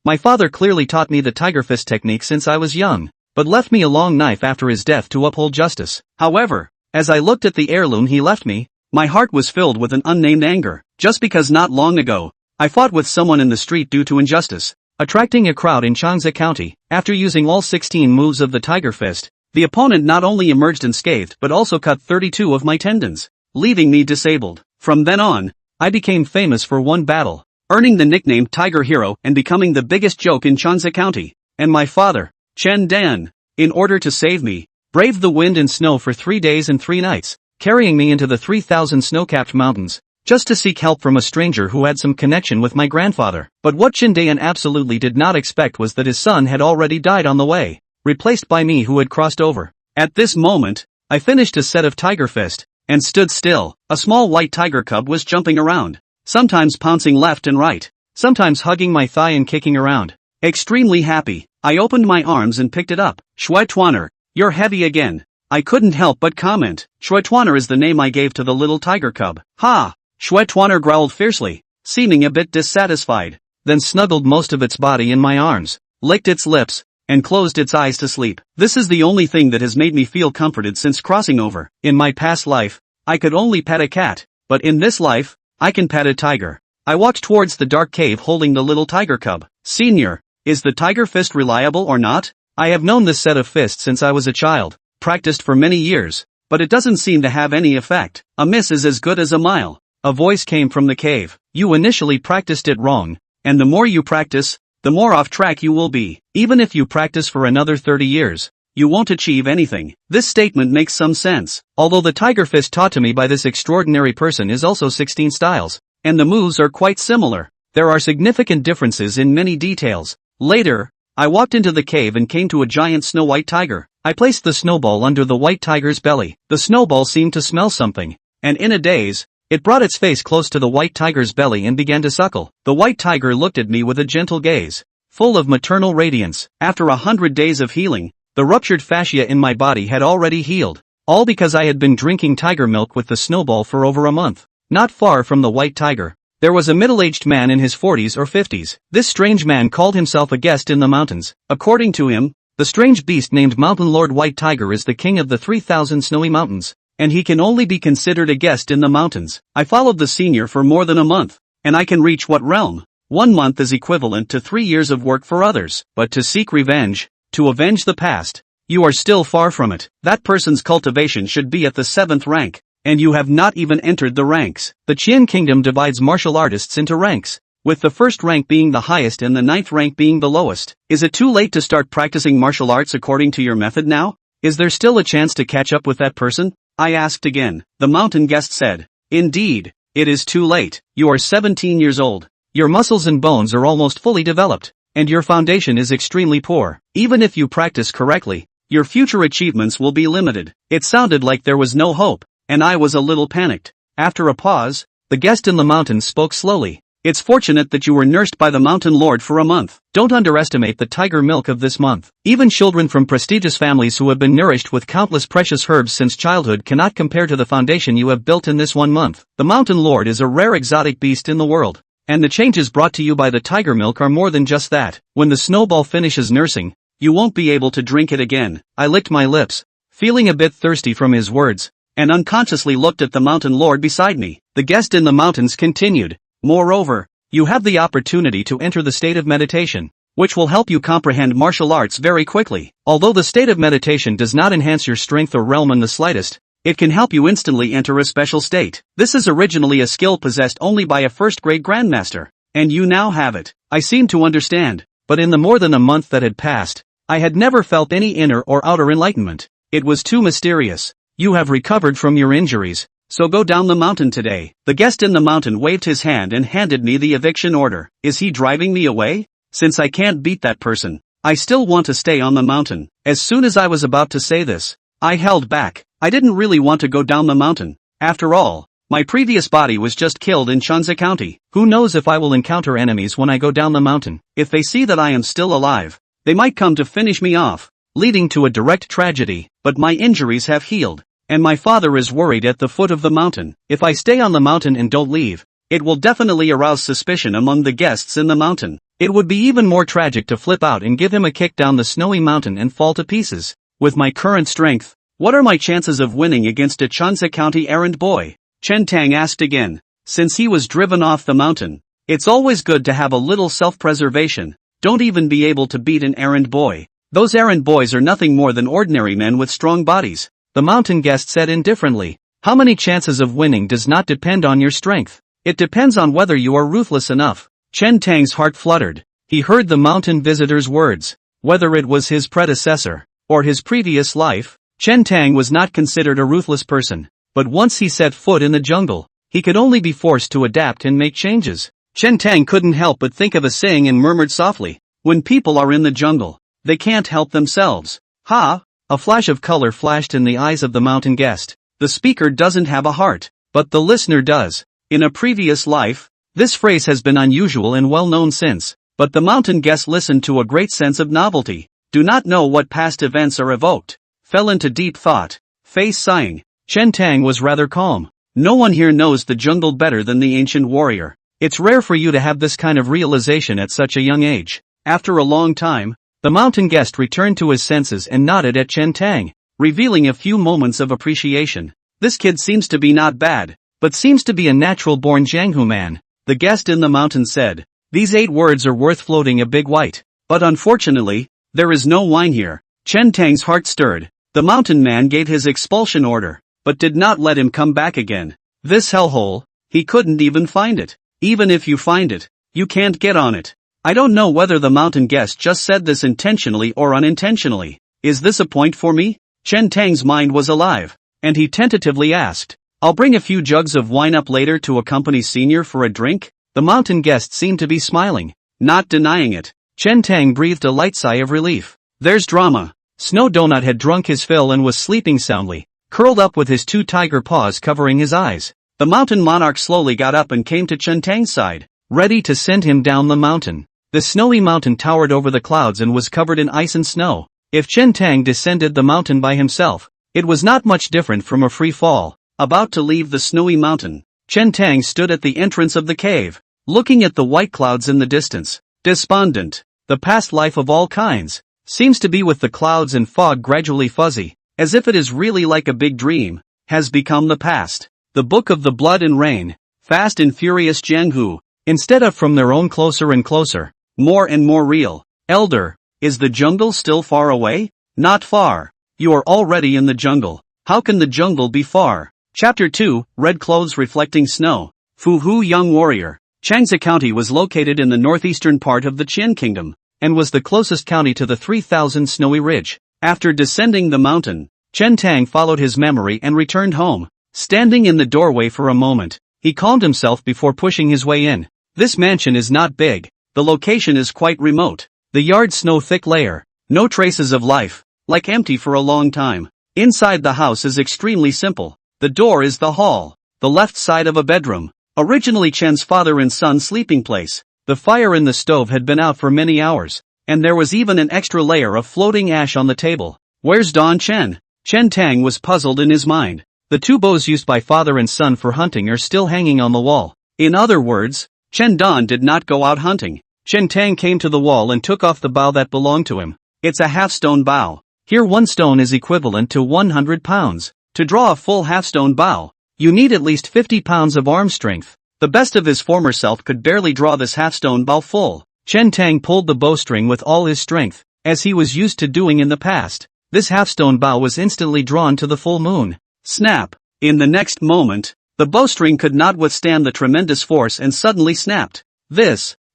My father clearly taught me the Tiger Fist technique since I was young, but left me a long knife after his death to uphold justice. However, as I looked at the heirloom he left me, my heart was filled with an unnamed anger, just because not long ago, I fought with someone in the street due to injustice, attracting a crowd in Wan County. After using all 16 moves of the Tiger Fist, the opponent not only emerged unscathed but also cut 32 of my tendons, leaving me disabled. From then on, I became famous for one battle, earning the nickname Tiger Hero and becoming the biggest joke in Wan County. And my father, Chen Dan, in order to save me, braved the wind and snow for 3 days and 3 nights, carrying me into the 3,000 snow-capped mountains, just to seek help from a stranger who had some connection with my grandfather. But what Chen Dan absolutely did not expect was that his son had already died on the way, replaced by me who had crossed over. At this moment, I finished a set of Tiger Fist, and stood still. A small white tiger cub was jumping around, sometimes pouncing left and right, sometimes hugging my thigh and kicking around. Extremely happy, I opened my arms and picked it up. Shuai-tuaner, you're heavy again. I couldn't help but comment. Shuai-tuaner is the name I gave to the little tiger cub. Ha! Shuai-tuaner growled fiercely, seeming a bit dissatisfied, then snuggled most of its body in my arms, licked its lips, and closed its eyes to sleep. This is the only thing that has made me feel comforted since crossing over. In my past life, I could only pet a cat, but in this life, I can pet a tiger. I walked towards the dark cave holding the little tiger cub. Senior, is the Tiger Fist reliable or not? I have known this set of fists since I was a child, practiced for many years, but it doesn't seem to have any effect. A miss is as good as a mile. A voice came from the cave. You initially practiced it wrong, and the more you practice, the more off track you will be. Even if you practice for another 30 years, you won't achieve anything. This statement makes some sense. Although the Tiger Fist taught to me by this extraordinary person is also 16 styles, and the moves are quite similar, there are significant differences in many details. Later, I walked into the cave and came to a giant snow-white tiger. I placed the snowball under the white tiger's belly. The snowball seemed to smell something, and in a daze, it brought its face close to the white tiger's belly and began to suckle. The white tiger looked at me with a gentle gaze, full of maternal radiance. After 100 days of healing, the ruptured fascia in my body had already healed, all because I had been drinking tiger milk with the snowball for over a month. Not far from the white tiger, there was a middle-aged man in his 40s or 50s. This strange man called himself a guest in the mountains. According to him, the strange beast named Mountain Lord White Tiger is the king of the 3,000 snowy mountains, and he can only be considered a guest in the mountains. I followed the senior for more than a month, and I can reach what realm? 1 month is equivalent to 3 years of work for others. But to seek revenge, to avenge the past, you are still far from it. That person's cultivation should be at the 7th rank, and you have not even entered the ranks. The Qian Kingdom divides martial artists into ranks, with the 1st rank being the highest and the 9th rank being the lowest. Is it too late to start practicing martial arts according to your method now? Is there still a chance to catch up with that person? I asked again. The mountain guest said, indeed, it is too late. You are 17 years old. Your muscles and bones are almost fully developed, and your foundation is extremely poor. Even if you practice correctly, your future achievements will be limited. It sounded like there was no hope, and I was a little panicked. After a pause, the guest in the mountains spoke slowly. It's fortunate that you were nursed by the Mountain Lord for a month. Don't underestimate the tiger milk of this month. Even children from prestigious families who have been nourished with countless precious herbs since childhood cannot compare to the foundation you have built in this 1 month. The Mountain Lord is a rare exotic beast in the world, and the changes brought to you by the tiger milk are more than just that. When the snowball finishes nursing, you won't be able to drink it again. I licked my lips, feeling a bit thirsty from his words, and unconsciously looked at the Mountain Lord beside me. The guest in the mountains continued. Moreover, you have the opportunity to enter the state of meditation, which will help you comprehend martial arts very quickly. Although the state of meditation does not enhance your strength or realm in the slightest, it can help you instantly enter a special state. This is originally a skill possessed only by a first-grade grandmaster, and you now have it. I seem to understand, but in the more than a month that had passed, I had never felt any inner or outer enlightenment. It was too mysterious. You have recovered from your injuries, so go down the mountain today. The guest in the mountain waved his hand and handed me the eviction order. Is he driving me away? Since I can't beat that person, I still want to stay on the mountain. As soon as I was about to say this, I held back. I didn't really want to go down the mountain. After all, my previous body was just killed in Wan County. Who knows if I will encounter enemies when I go down the mountain. If they see that I am still alive, they might come to finish me off, leading to a direct tragedy. But my injuries have healed, and my father is worried at the foot of the mountain. If I stay on the mountain and don't leave, it will definitely arouse suspicion among the guests in the mountain. It would be even more tragic to flip out and give him a kick down the snowy mountain and fall to pieces. With my current strength, what are my chances of winning against a Chunsa County errand boy? Chen Tang asked again. Since he was driven off the mountain, it's always good to have a little self-preservation. Don't even be able to beat an errand boy. Those errand boys are nothing more than ordinary men with strong bodies, the mountain guest said indifferently. How many chances of winning does not depend on your strength. It depends on whether you are ruthless enough. Chen Tang's heart fluttered. He heard the mountain visitor's words. Whether it was his predecessor, or his previous life, Chen Tang was not considered a ruthless person. But once he set foot in the jungle, he could only be forced to adapt and make changes. Chen Tang couldn't help but think of a saying and murmured softly, when people are in the jungle, they can't help themselves. Ha! A flash of color flashed in the eyes of the mountain guest. The speaker doesn't have a heart, but the listener does. In a previous life, this phrase has been unusual and well known since, but the mountain guest listened to a great sense of novelty. Do not know what past events are evoked. Fell into deep thought. Face sighing. Chen Tang was rather calm. No one here knows the jungle better than the ancient warrior. It's rare for you to have this kind of realization at such a young age. After a long time, the mountain guest returned to his senses and nodded at Chen Tang, revealing a few moments of appreciation. This kid seems to be not bad, but seems to be a natural-born Jianghu man. The guest in the mountain said, these 8 words are worth floating a big white. But unfortunately, there is no wine here. Chen Tang's heart stirred. The mountain man gave his expulsion order, but did not let him come back again. This hellhole, he couldn't even find it. Even if you find it, you can't get on it. I don't know whether the mountain guest just said this intentionally or unintentionally. Is this a point for me? Chen Tang's mind was alive, and he tentatively asked, I'll bring a few jugs of wine up later to accompany senior for a drink. The mountain guest seemed to be smiling, not denying it. Chen Tang breathed a light sigh of relief. There's drama. Snow Donut had drunk his fill and was sleeping soundly, curled up with his 2 tiger paws covering his eyes. The mountain monarch slowly got up and came to Chen Tang's side, ready to send him down the mountain. The snowy mountain towered over the clouds and was covered in ice and snow. If Chen Tang descended the mountain by himself, it was not much different from a free fall. About to leave the snowy mountain, Chen Tang stood at the entrance of the cave, looking at the white clouds in the distance. Despondent. The past life of all kinds seems to be with the clouds and fog gradually fuzzy, as if it is really like a big dream, has become the past. The book of the blood and rain, fast and furious Jianghu, instead of from their own closer and closer, more and more real. Elder, is the jungle still far away? Not far. You are already in the jungle. How can the jungle be far? Chapter 2, Red Clothes Reflecting Snow. Fu Hu Young Warrior. Changsa County was located in the northeastern part of the Qin Kingdom, and was the closest county to the 3,000 Snowy Ridge. After descending the mountain, Chen Tang followed his memory and returned home. Standing in the doorway for a moment, he calmed himself before pushing his way in. This mansion is not big. The location is quite remote. The yard snow-thick layer. No traces of life. Like empty for a long time. Inside the house is extremely simple. The door is the hall. The left side of a bedroom. Originally Chen's father and son sleeping place. The fire in the stove had been out for many hours, and there was even an extra layer of floating ash on the table. Where's Don Chen? Chen Tang was puzzled in his mind. The 2 bows used by father and son for hunting are still hanging on the wall. In other words, Chen Don did not go out hunting. Chen Tang came to the wall and took off the bow that belonged to him. It's a half-stone bow. Here 1 stone is equivalent to 100 pounds. To draw a full half-stone bow, you need at least 50 pounds of arm strength. The best of his former self could barely draw this half-stone bow full. Chen Tang pulled the bowstring with all his strength, as he was used to doing in the past. This half-stone bow was instantly drawn to the full moon. Snap! In the next moment, the bowstring could not withstand the tremendous force and suddenly snapped.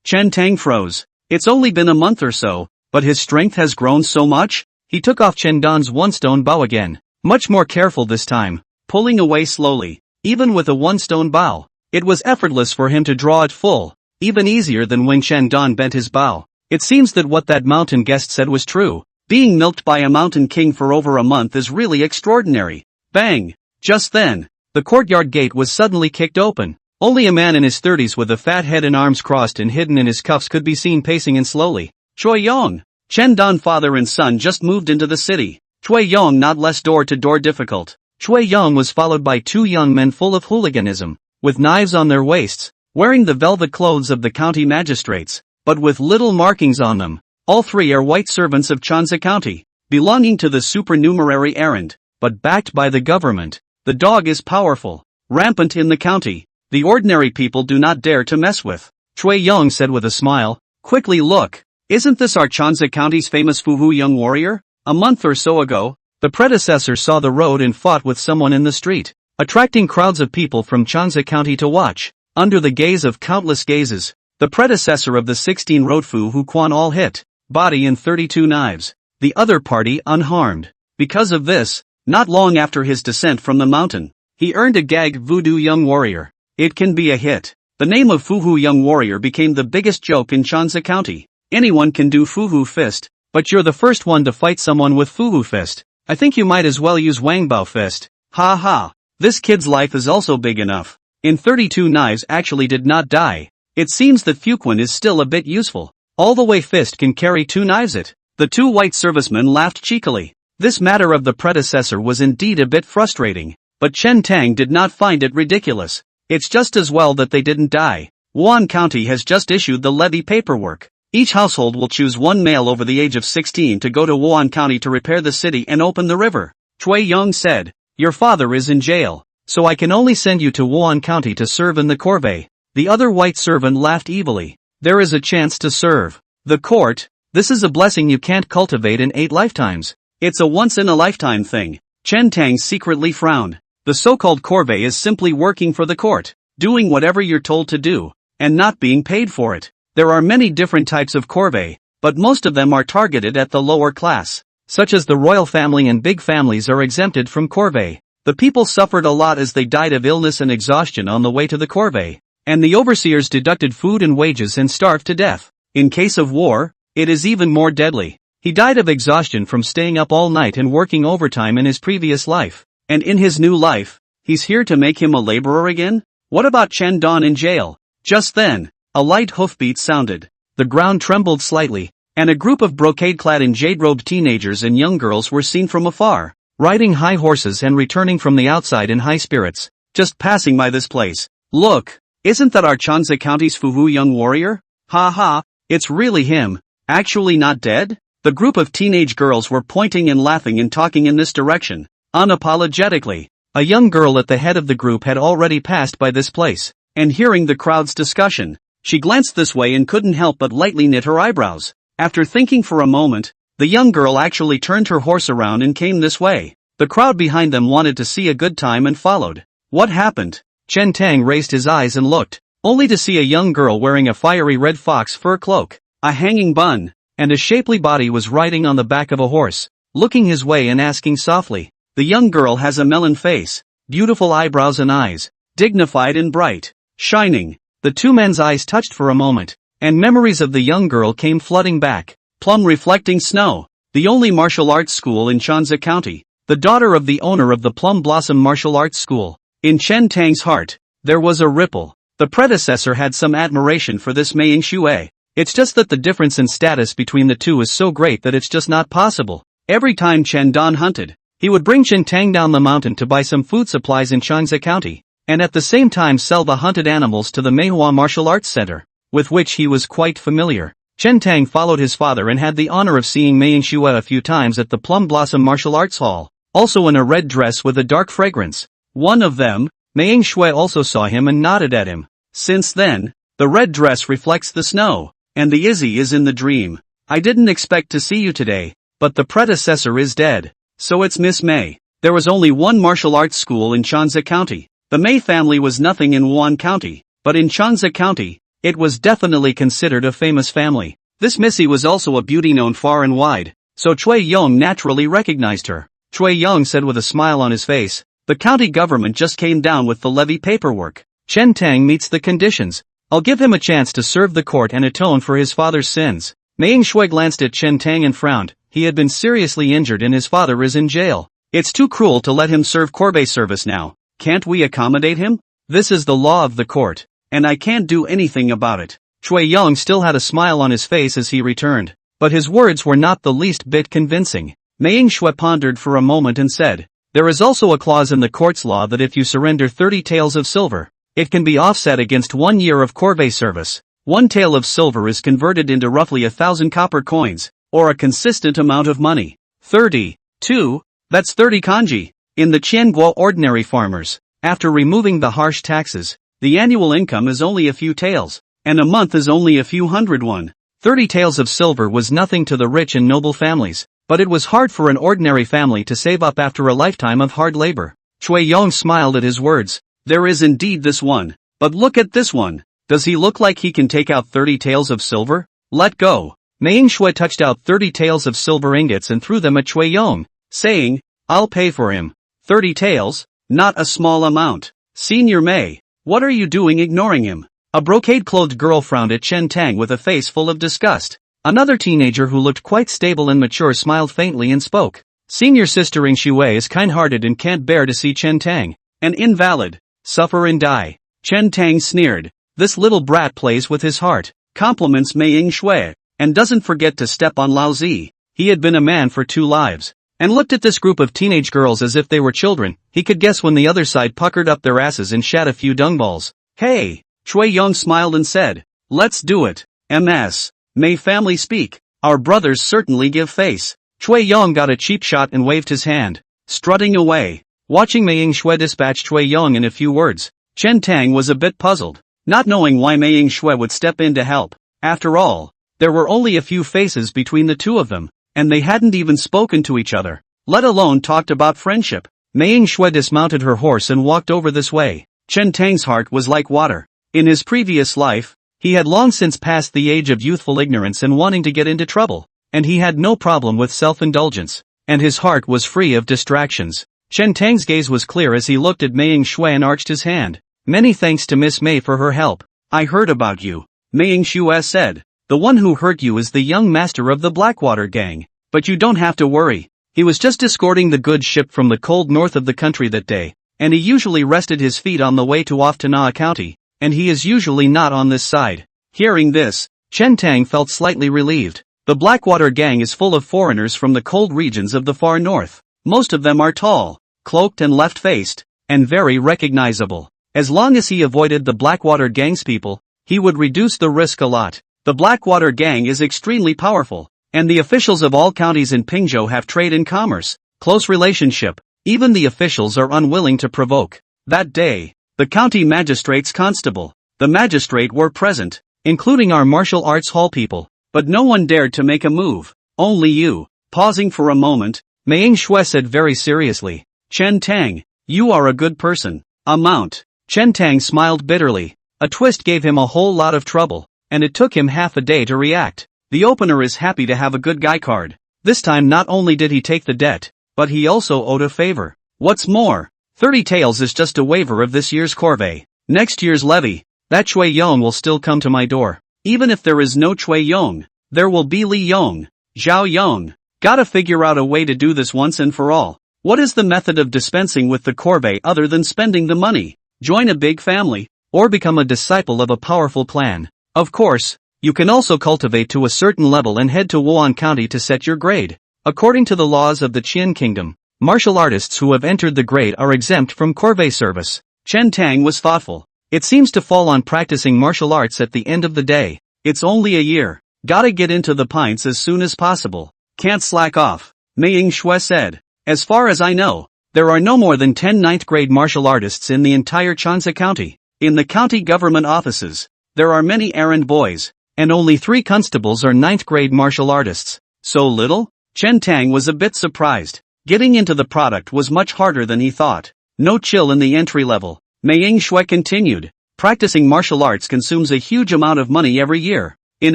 Chen Tang froze. It's only been a month or so, but his strength has grown so much? He took off Chen Don's 1-stone bow again, much more careful this time, pulling away slowly. Even with a 1-stone bow, it was effortless for him to draw it full, even easier than when Chen Don bent his bow. It seems that what that mountain guest said was true. Being milked by a mountain king for over a month is really extraordinary. Bang! Just then, the courtyard gate was suddenly kicked open. Only a man in his 30s with a fat head and arms crossed and hidden in his cuffs could be seen pacing in slowly. Choi Yong. Chen Don father and son just moved into the city. Choi Yong not less door-to-door difficult. Choi Yong was followed by 2 young men full of hooliganism, with knives on their waists, wearing the velvet clothes of the county magistrates. but with little markings on them. All three are white servants of Chanza County, belonging to the supernumerary errand, but backed by the government. The dog is powerful, rampant in the county. The ordinary people do not dare to mess with. Chui Yong said with a smile. Quickly look. Isn't this our Chanza County's famous Fuhu young warrior? A month or so ago, the predecessor saw the road and fought with someone in the street, attracting crowds of people from Chanza County to watch. Under the gaze of countless gazes, the predecessor of the 16 rode Fuhu Quan all hit, body in 32 knives. The other party unharmed. Because of this, not long after his descent from the mountain, he earned a gag Voodoo Young Warrior. It can be a hit. The name of Fuhu Young Warrior became the biggest joke in Chanza County. Anyone can do Fuhu Fist, but you're the first one to fight someone with Fuhu Fist. I think you might as well use Wangbao Fist. Ha ha. This kid's life is also big enough. In 32 knives actually did not die. It seems that Fuquan is still a bit useful. All the way Fist can carry 2 knives it. The 2 white servicemen laughed cheekily. This matter of the predecessor was indeed a bit frustrating, but Chen Tang did not find it ridiculous. It's just as well that they didn't die. Wan County has just issued the levy paperwork. Each household will choose one male over the age of 16 to go to Wan County to repair the city and open the river. Chui Yong said, your father is in jail, so I can only send you to Wan County to serve in the corvée. The other white servant laughed evilly. There is a chance to serve the court. This is a blessing you can't cultivate in 8 lifetimes. It's a once-in-a-lifetime thing. Chen Tang secretly frowned. The so-called corvée is simply working for the court, doing whatever you're told to do, and not being paid for it. There are many different types of corvée, but most of them are targeted at the lower class, such as the royal family and big families are exempted from corvée. The people suffered a lot as they died of illness and exhaustion on the way to the corvée, and the overseers deducted food and wages and starved to death. In case of war, it is even more deadly. He died of exhaustion from staying up all night and working overtime in his previous life. And in his new life, he's here to make him a laborer again? What about Chen Don in jail? Just then, a light hoofbeat sounded. The ground trembled slightly, and a group of brocade-clad and jade-robed teenagers and young girls were seen from afar, riding high horses and returning from the outside in high spirits, just passing by this place. Look, isn't that our Chanza County's Fuhu young warrior? Ha ha, it's really him. Actually not dead? The group of teenage girls were pointing and laughing and talking in this direction. Unapologetically, a young girl at the head of the group had already passed by this place, and hearing the crowd's discussion, she glanced this way and couldn't help but lightly knit her eyebrows. After thinking for a moment, the young girl actually turned her horse around and came this way. The crowd behind them wanted to see a good time and followed. What happened? Chen Tang raised his eyes and looked, only to see a young girl wearing a fiery red fox fur cloak, a hanging bun, and a shapely body was riding on the back of a horse, looking his way and asking softly. The young girl has a melon face, beautiful eyebrows and eyes, dignified and bright, shining. The 2 men's eyes touched for a moment, and memories of the young girl came flooding back. Plum reflecting snow, the only martial arts school in Chanza County, the daughter of the owner of the Plum Blossom Martial Arts School. In Chen Tang's heart, there was a ripple. The predecessor had some admiration for this Mei Yingxue. It's just that the difference in status between the two is so great that it's just not possible. Every time Chen Don hunted, he would bring Chen Tang down the mountain to buy some food supplies in Chanza County, and at the same time sell the hunted animals to the manhwa Martial Arts Center, with which he was quite familiar. Chen Tang followed his father and had the honor of seeing Mei Yingxue a few times at the Plum Blossom Martial Arts Hall, also in a red dress with a dark fragrance. One of them, Mei Yingxue, also saw him and nodded at him. Since then, the red dress reflects the snow, and the Izzy is in the dream. I didn't expect to see you today, but the predecessor is dead. So it's Miss Mei. There was only one martial arts school in Chanza County. The Mei family was nothing in Wan County, but in Chanza County, it was definitely considered a famous family. This Missy was also a beauty known far and wide, so Chui Yong naturally recognized her. Chui Yong said with a smile on his face, the county government just came down with the levy paperwork. Chen Tang meets the conditions. I'll give him a chance to serve the court and atone for his father's sins. Mei Yingxue glanced at Chen Tang and frowned. He had been seriously injured and his father is in jail. It's too cruel to let him serve corvée service now. Can't we accommodate him? This is the law of the court, and I can't do anything about it. Chui Yong still had a smile on his face as he returned, but his words were not the least bit convincing. Mei Yingxue pondered for a moment and said, there is also a clause in the court's law that if you surrender 30 taels of silver, it can be offset against 1 year of corvée service. 1 tael of silver is converted into roughly 1,000 copper coins, or a consistent amount of money. 32. That's 30 kanji. In the Qianguo ordinary farmers, after removing the harsh taxes, the annual income is only a few taels, and a month is only a few hundred won. 30 taels of silver was nothing to the rich and noble families, but it was hard for an ordinary family to save up after a lifetime of hard labor. Cui Yong smiled at his words. There is indeed this one, but look at this one. Does he look like he can take out 30 taels of silver? Let go. Mei Shui touched out 30 taels of silver ingots and threw them at Cui Yong, saying, I'll pay for him. 30 taels? Not a small amount. Senior Mei, what are you doing ignoring him? A brocade-clothed girl frowned at Chen Tang with a face full of disgust. Another teenager who looked quite stable and mature smiled faintly and spoke. Senior sister Ing Shui is kind-hearted and can't bear to see Chen Tang, an invalid, suffer and die. Chen Tang sneered. This little brat plays with his heart, compliments Mei Ing Shui, and doesn't forget to step on Lao Zi. He had been a man for 2 lives, and looked at this group of teenage girls as if they were children. He could guess when the other side puckered up their asses and shat a few dung balls. Hey! Cui Yong smiled and said, let's do it. MS. May family speak. Our brothers certainly give face. Cui Yong got a cheap shot and waved his hand, strutting away. Watching Mei Ing Shui dispatch Cui Yong in a few words, Chen Tang was a bit puzzled, not knowing why Mei Ing Shui would step in to help. After all, there were only a few faces between the two of them, and they hadn't even spoken to each other, let alone talked about friendship. Mei Ing Shui dismounted her horse and walked over this way. Chen Tang's heart was like water. In his previous life, he had long since passed the age of youthful ignorance and wanting to get into trouble, and he had no problem with self-indulgence, and his heart was free of distractions. Chen Tang's gaze was clear as he looked at Mei Ing Shui and arched his hand. Many thanks to Miss Mei for her help. I heard about you, Mei Ing Shui said. The one who hurt you is the young master of the Blackwater gang, but you don't have to worry. He was just escorting the goods shipped from the cold north of the country that day, and he usually rested his feet on the way to off to Wan County, and he is usually not on this side. Hearing this, Chen Tang felt slightly relieved. The Blackwater gang is full of foreigners from the cold regions of the far north. Most of them are tall, cloaked and left-faced, and very recognizable. As long as he avoided the Blackwater gang's people, he would reduce the risk a lot. The Blackwater gang is extremely powerful, and the officials of all counties in Pingzhou have trade and commerce, close relationship. Even the officials are unwilling to provoke. That day, the county magistrate's constable, the magistrate were present, including our martial arts hall people, but no one dared to make a move. Only you. Pausing for a moment, Mei Ing Shui said very seriously, Chen Tang, you are a good person. Amount. Chen Tang smiled bitterly. A twist gave him a whole lot of trouble, and it took him half a day to react. The opener is happy to have a good guy card. This time not only did he take the debt, but he also owed a favor. What's more, 30 taels is just a waiver of this year's corvée. Next year's levy, that Cui Yong will still come to my door. Even if there is no Cui Yong, there will be Li Yong, Zhao Yong. Gotta figure out a way to do this once and for all. What is the method of dispensing with the corvée other than spending the money? Join a big family, or become a disciple of a powerful clan. Of course, you can also cultivate to a certain level and head to Wan County to set your grade. According to the laws of the Qian Kingdom, martial artists who have entered the grade are exempt from corvée service. Chen Tang was thoughtful. It seems to fall on practicing martial arts at the end of the day. It's only a year. Gotta get into the pints as soon as possible. Can't slack off. Mei Ing Shui said. As far as I know, there are no more than 10 ninth grade martial artists in the entire Chansa County. In the county government offices, there are many errand boys, and only 3 constables are ninth grade martial artists. So little? Chen Tang was a bit surprised. Getting into the product was much harder than he thought. No chill in the entry level. Mei Ing Shui continued. Practicing martial arts consumes a huge amount of money every year. In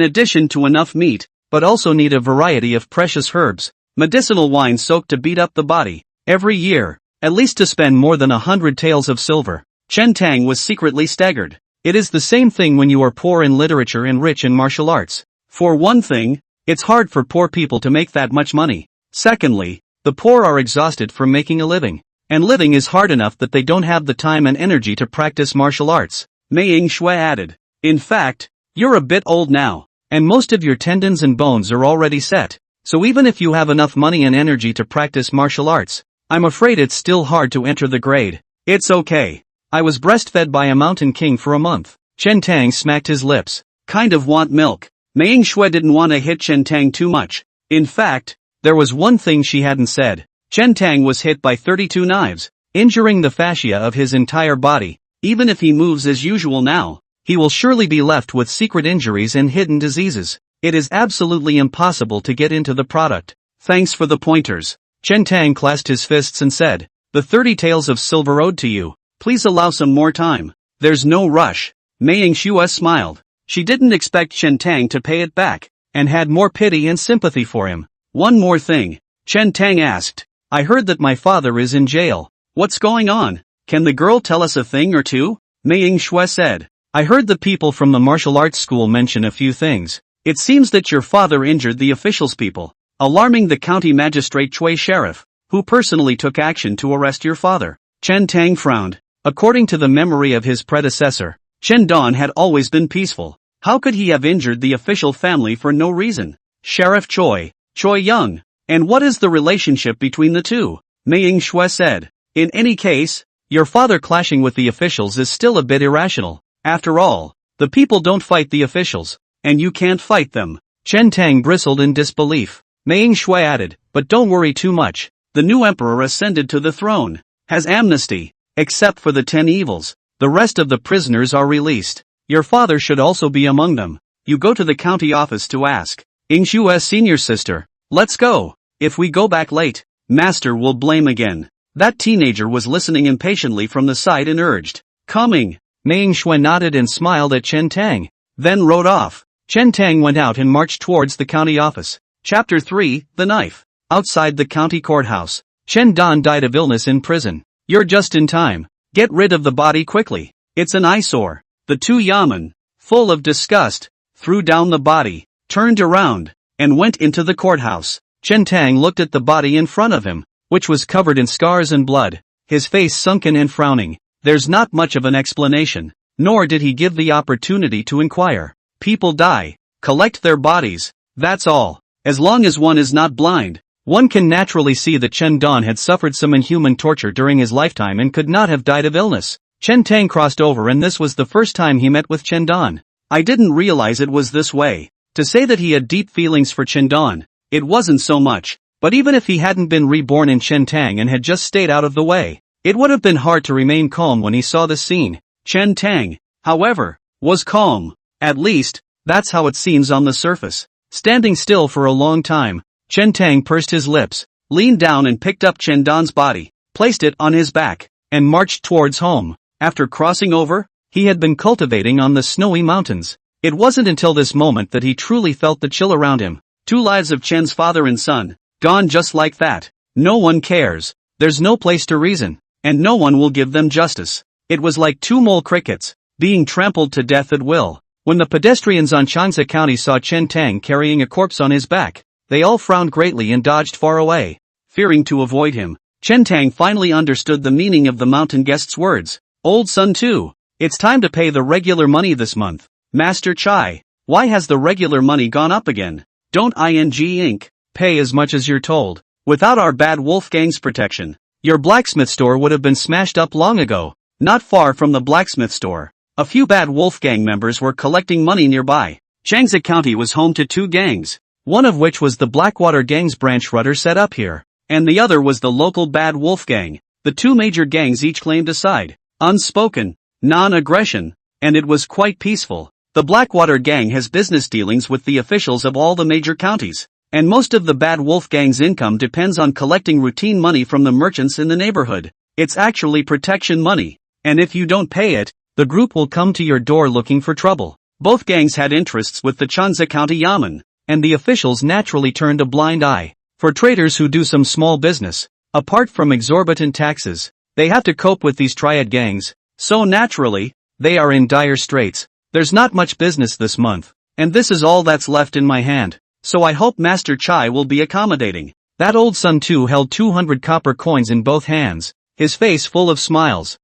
addition to enough meat, but also need a variety of precious herbs, medicinal wine soaked to beat up the body. Every year, at least to spend more than 100 taels of silver. Chen Tang was secretly staggered. It is the same thing when you are poor in literature and rich in martial arts. For one thing, it's hard for poor people to make that much money. Secondly, the poor are exhausted from making a living. And living is hard enough that they don't have the time and energy to practice martial arts. Mei Ing Shui added. In fact, you're a bit old now, and most of your tendons and bones are already set. So even if you have enough money and energy to practice martial arts, I'm afraid it's still hard to enter the grade. It's okay. I was breastfed by a mountain king for a month. Chen Tang smacked his lips. kind of want milk. Meng Shui didn't want to hit Chen Tang too much. In fact, there was one thing she hadn't said. Chen Tang was hit by 32 knives, injuring the fascia of his entire body. Even if he moves as usual now, he will surely be left with secret injuries and hidden diseases. It is absolutely impossible to get into the product. Thanks for the pointers. Chen Tang clasped his fists and said, the 30 taels of silver owed to you. Please allow some more time. There's no rush. Meng Shui smiled. She didn't expect Chen Tang to pay it back, and had more pity and sympathy for him. One more thing. Chen Tang asked. I heard that my father is in jail. What's going on? Can the girl tell us a thing or two? Meng Shui said. I heard the people from the martial arts school mention a few things. It seems that your father injured the officials people, alarming the county magistrate Chui sheriff, who personally took action to arrest your father. Chen Tang frowned. According to the memory of his predecessor, Chen Dan had always been peaceful. How could he have injured the official family for no reason? Sheriff Choi Young. And what is the relationship between the two? Meng Shui said. In any case, your father clashing with the officials is still a bit irrational. After all, the people don't fight the officials, and you can't fight them. Chen Tang bristled in disbelief. Meng Shui added, but don't worry too much. The new emperor ascended to the throne, has amnesty, except for the 10 evils. The rest of the prisoners are released. Your father should also be among them. You go to the county office to ask. Ing Shui's senior sister. Let's go. If we go back late, master will blame again. That teenager was listening impatiently from the side and urged. Coming. Meng Shui nodded and smiled at Chen Tang, then rode off. Chen Tang went out and marched towards the county office. Chapter 3, The Knife. Outside the county courthouse, Chen Dan died of illness in prison. You're just in time. Get rid of the body quickly. It's an eyesore. The two yamen, full of disgust, threw down the body, turned around, and went into the courthouse. Chen Tang looked at the body in front of him, which was covered in scars and blood, his face sunken and frowning. There's not much of an explanation, nor did he give the opportunity to inquire. People die, collect their bodies, that's all. As long as one is not blind, one can naturally see that Chen Dan had suffered some inhuman torture during his lifetime and could not have died of illness. Chen Tang crossed over, and this was the first time he met with Chen Dan. I didn't realize it was this way. To say that he had deep feelings for Chen Dan, it wasn't so much. But even if he hadn't been reborn in Chen Tang and had just stayed out of the way, it would have been hard to remain calm when he saw the scene. Chen Tang, however, was calm. At least, that's how it seems on the surface. Standing still for a long time, Chen Tang pursed his lips, leaned down and picked up Chen Dan's body, placed it on his back, and marched towards home. After crossing over, he had been cultivating on the snowy mountains. It wasn't until this moment that he truly felt the chill around him. 2 lives of Chen's father and son, gone just like that. No one cares. There's no place to reason, and no one will give them justice. It was like 2 mole crickets, being trampled to death at will. When the pedestrians on Changsa County saw Chen Tang carrying a corpse on his back, they all frowned greatly and dodged far away, fearing to avoid him. Chen Tang finally understood the meaning of the mountain guest's words. Old son too. It's time to pay the regular money this month. Master Chai, why has the regular money gone up again? Don't Inc. pay as much as you're told. Without our bad wolf gang's protection, your blacksmith store would have been smashed up long ago. Not far from the blacksmith store, a few bad wolf gang members were collecting money nearby. Changsa County was home to 2 gangs, one of which was the Blackwater gang's branch Rudder set up here, and the other was the local bad wolf gang. The 2 major gangs each claimed a side. Unspoken, non-aggression, and it was quite peaceful. The Blackwater gang has business dealings with the officials of all the major counties, and most of the bad wolf gang's income depends on collecting routine money from the merchants in the neighborhood. It's actually protection money, and if you don't pay it, the group will come to your door looking for trouble. Both gangs had interests with the Changsa County Yamen, and the officials naturally turned a blind eye. For traders who do some small business, apart from exorbitant taxes, they have to cope with these triad gangs, so naturally, they are in dire straits. There's not much business this month, and this is all that's left in my hand, so I hope Master Chai will be accommodating. That old son too held 200 copper coins in both hands, his face full of smiles.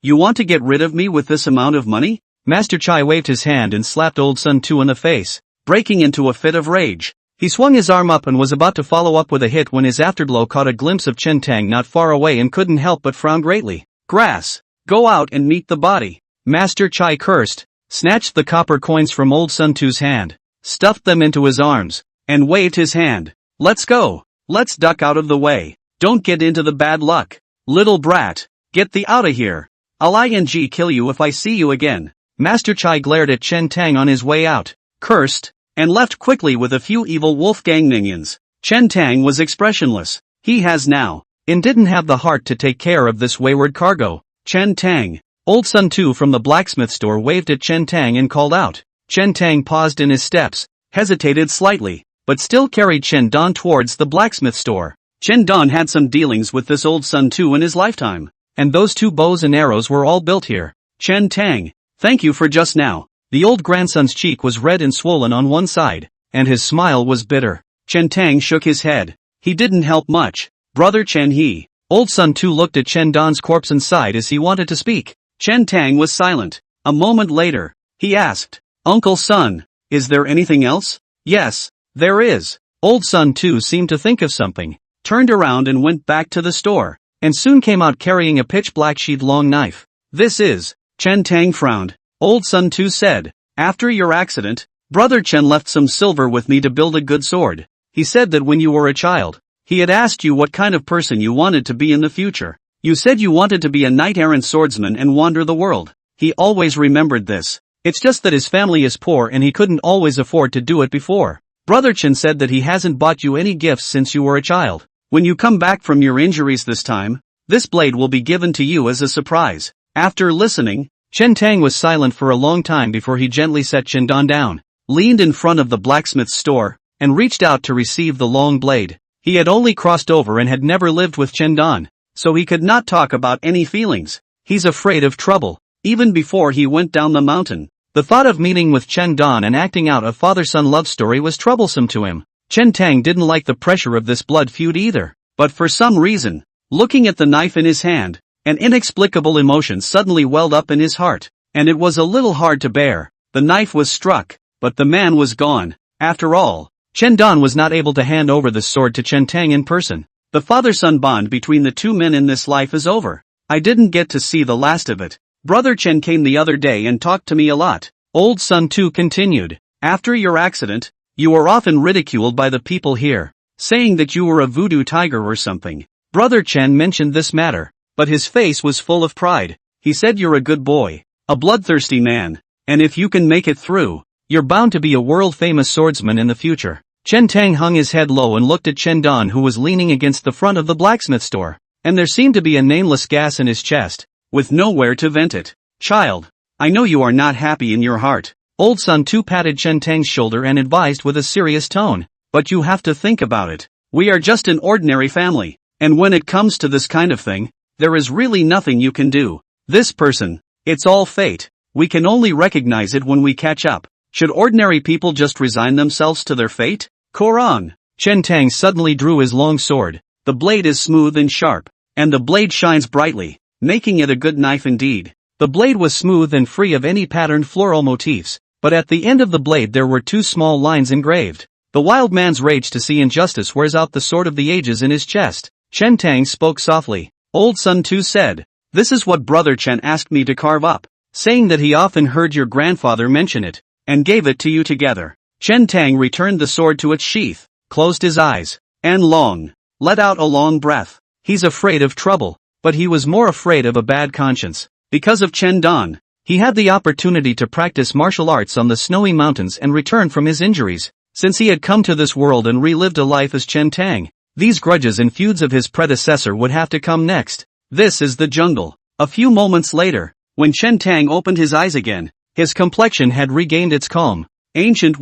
You want to get rid of me with this amount of money? Master Chai waved his hand and slapped old son two in the face, breaking into a fit of rage. He swung his arm up and was about to follow up with a hit when his afterglow caught a glimpse of Chen Tang not far away and couldn't help but frown greatly. Grass, go out and meet the body. Master Chai cursed, snatched the copper coins from old Sun Tu's hand, stuffed them into his arms, and waved his hand. Let's go. Let's duck out of the way. Don't get into the bad luck. Little brat. Get thee outta here. I'll kill you if I see you again. Master Chai glared at Chen Tang on his way out, cursed, and left quickly with a few evil Wolfgang minions. Chen Tang was expressionless. He has now, and didn't have the heart to take care of this wayward cargo. Chen Tang. Old Sun Tu from the blacksmith store waved at Chen Tang and called out. Chen Tang paused in his steps, hesitated slightly, but still carried Chen Dan towards the blacksmith store. Chen Dan had some dealings with this old Sun Tu in his lifetime, and those 2 bows and arrows were all built here. Chen Tang, thank you for just now. The old grandson's cheek was red and swollen on one side, and his smile was bitter. Chen Tang shook his head. He didn't help much. Brother Chen he. Old Sun Tu looked at Chen Dan's corpse and sighed as he wanted to speak. Chen Tang was silent. A moment later, he asked, Uncle Sun, is there anything else? Yes, there is. Old Sun Tu seemed to think of something, turned around and went back to the store, and soon came out carrying a pitch-black sheath-long knife. This is. Chen Tang frowned. Old Sun Tu said, after your accident, Brother Chen left some silver with me to build a good sword. He said that when you were a child, he had asked you what kind of person you wanted to be in the future. You said you wanted to be a knight-errant swordsman and wander the world. He always remembered this. It's just that his family is poor and he couldn't always afford to do it before. Brother Chen said that he hasn't bought you any gifts since you were a child. When you come back from your injuries this time, this blade will be given to you as a surprise. After listening, Chen Tang was silent for a long time before he gently set Chen Dan down, leaned in front of the blacksmith's store, and reached out to receive the long blade. He had only crossed over and had never lived with Chen Dan, so he could not talk about any feelings. He's afraid of trouble. Even before he went down the mountain, the thought of meeting with Chen Dan and acting out a father-son love story was troublesome to him. Chen Tang didn't like the pressure of this blood feud either, but for some reason, looking at the knife in his hand, an inexplicable emotion suddenly welled up in his heart, and it was a little hard to bear. The knife was struck, but the man was gone. After all, Chen Dan was not able to hand over the sword to Chen Tang in person. The father-son bond between the 2 men in this life is over. I didn't get to see the last of it. Brother Chen came the other day and talked to me a lot. Old Sun Tu continued. After your accident, you were often ridiculed by the people here, saying that you were a voodoo tiger or something. Brother Chen mentioned this matter, but his face was full of pride. He said you're a good boy, a bloodthirsty man, and if you can make it through, you're bound to be a world-famous swordsman in the future. Chen Tang hung his head low and looked at Chen Dan, who was leaning against the front of the blacksmith store, and there seemed to be a nameless gas in his chest, with nowhere to vent it. Child, I know you are not happy in your heart. Old Sun Tu patted Chen Tang's shoulder and advised with a serious tone, but you have to think about it. We are just an ordinary family, and when it comes to this kind of thing, there is really nothing you can do. This person, it's all fate. We can only recognize it when we catch up. Should ordinary people just resign themselves to their fate? Koran. Chen Tang suddenly drew his long sword. The blade is smooth and sharp, and the blade shines brightly, making it a good knife indeed. The blade was smooth and free of any patterned floral motifs, but at the end of the blade there were 2 small lines engraved. The wild man's rage to see injustice wears out the sword of the ages in his chest. Chen Tang spoke softly. Old Sun Tu said, this is what Brother Chen asked me to carve up, saying that he often heard your grandfather mention it, and gave it to you together. Chen Tang returned the sword to its sheath, closed his eyes, and let out a long breath. He's afraid of trouble, but he was more afraid of a bad conscience. Because of Chen Dan, he had the opportunity to practice martial arts on the snowy mountains and return from his injuries. Since he had come to this world and relived a life as Chen Tang, these grudges and feuds of his predecessor would have to come next. This is the jungle. A few moments later, when Chen Tang opened his eyes again, his complexion had regained its calm. Ancient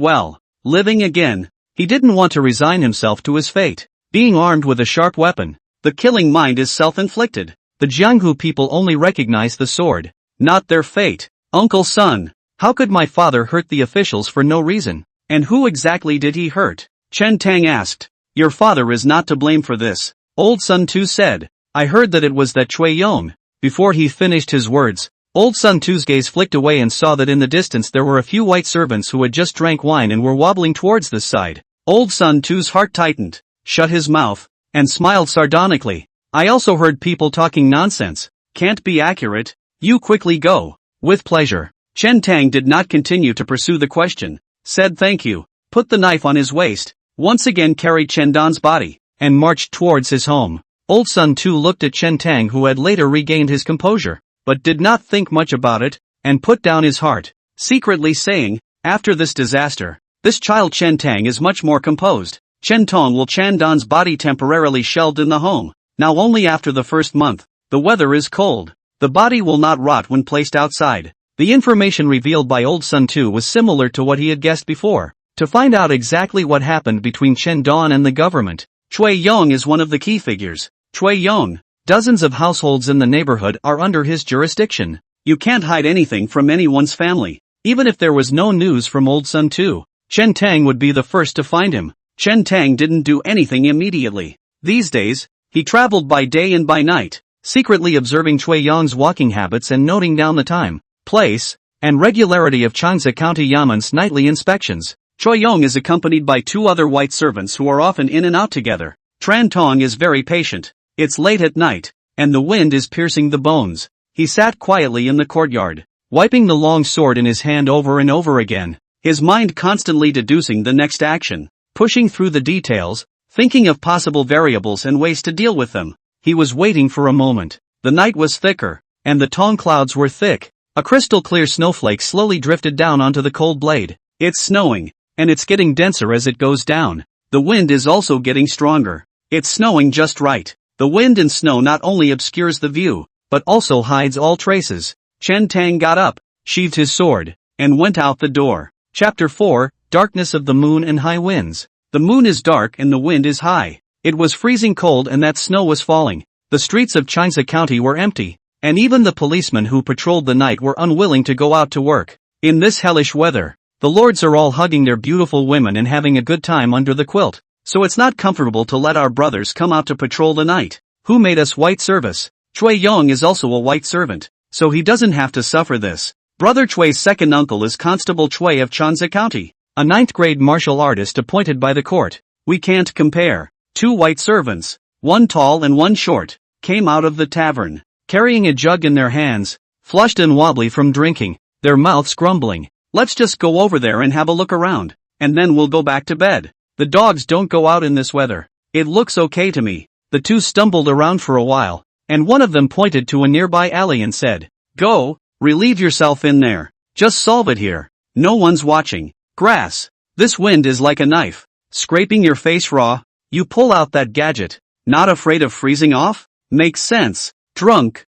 living again. He didn't want to resign himself to his fate. Being armed with a sharp weapon, the killing mind is self-inflicted. The Jianghu people only recognize the sword, not their fate. Uncle Sun, how could my father hurt the officials for no reason? And who exactly did he hurt? Chen Tang asked. Your father is not to blame for this. Old Sun Tu said. I heard that it was that Cui Yong. Before he finished his words, Old Sun Tu's gaze flicked away and saw that in the distance there were a few white servants who had just drank wine and were wobbling towards this side. Old Sun Tu's heart tightened, shut his mouth, and smiled sardonically. I also heard people talking nonsense. Can't be accurate. You quickly go. With pleasure. Chen Tang did not continue to pursue the question, said thank you, put the knife on his waist, once again carried Chen Dan's body, and marched towards his home. Old Sun too looked at Chen Tang, who had later regained his composure, but did not think much about it, and put down his heart, secretly saying, after this disaster, this child Chen Tang is much more composed. Chen Tong will Chen Dan's body temporarily shelved in the home, now only after the first month. The weather is cold. The body will not rot when placed outside. The information revealed by Old Sun too was similar to what he had guessed before. To find out exactly what happened between Chen Dan and the government, Cui Yong is one of the key figures. Cui Yong, dozens of households in the neighborhood are under his jurisdiction. You can't hide anything from anyone's family. Even if there was no news from Old Sun too, Chen Tang would be the first to find him. Chen Tang didn't do anything immediately. These days, he traveled by day and by night, secretly observing Cui Yong's walking habits and noting down the time, place, and regularity of Changsa County Yaman's nightly inspections. Cui Yong is accompanied by two other white servants who are often in and out together. Tran Tong is very patient. It's late at night, and the wind is piercing the bones. He sat quietly in the courtyard, wiping the long sword in his hand over and over again, his mind constantly deducing the next action, pushing through the details, thinking of possible variables and ways to deal with them. He was waiting for a moment. The night was thicker, and the Tong clouds were thick. A crystal-clear snowflake slowly drifted down onto the cold blade. It's snowing, and it's getting denser as it goes down. The wind is also getting stronger. It's snowing just right. The wind and snow not only obscures the view, but also hides all traces. Chen Tang got up, sheathed his sword, and went out the door. Chapter 4, Darkness of the Moon and High Winds. The moon is dark and the wind is high. It was freezing cold and that snow was falling. The streets of Changsa County were empty, and even the policemen who patrolled the night were unwilling to go out to work. In this hellish weather, the lords are all hugging their beautiful women and having a good time under the quilt, so it's not comfortable to let our brothers come out to patrol the night. Who made us white service? Cui Yong is also a white servant, so he doesn't have to suffer this. Brother Chui's second uncle is Constable Chui of Changsa County, a 9th grade martial artist appointed by the court. We can't compare. Two white servants, one tall and one short, came out of the tavern, carrying a jug in their hands, flushed and wobbly from drinking, their mouths grumbling. Let's just go over there and have a look around, and then we'll go back to bed. The dogs don't go out in this weather. It looks okay to me. The two stumbled around for a while, and one of them pointed to a nearby alley and said, "Go, relieve yourself in there. Just solve it here. No one's watching." Grass. This wind is like a knife, scraping your face raw. You pull out that gadget, not afraid of freezing off? Makes sense. Drunk,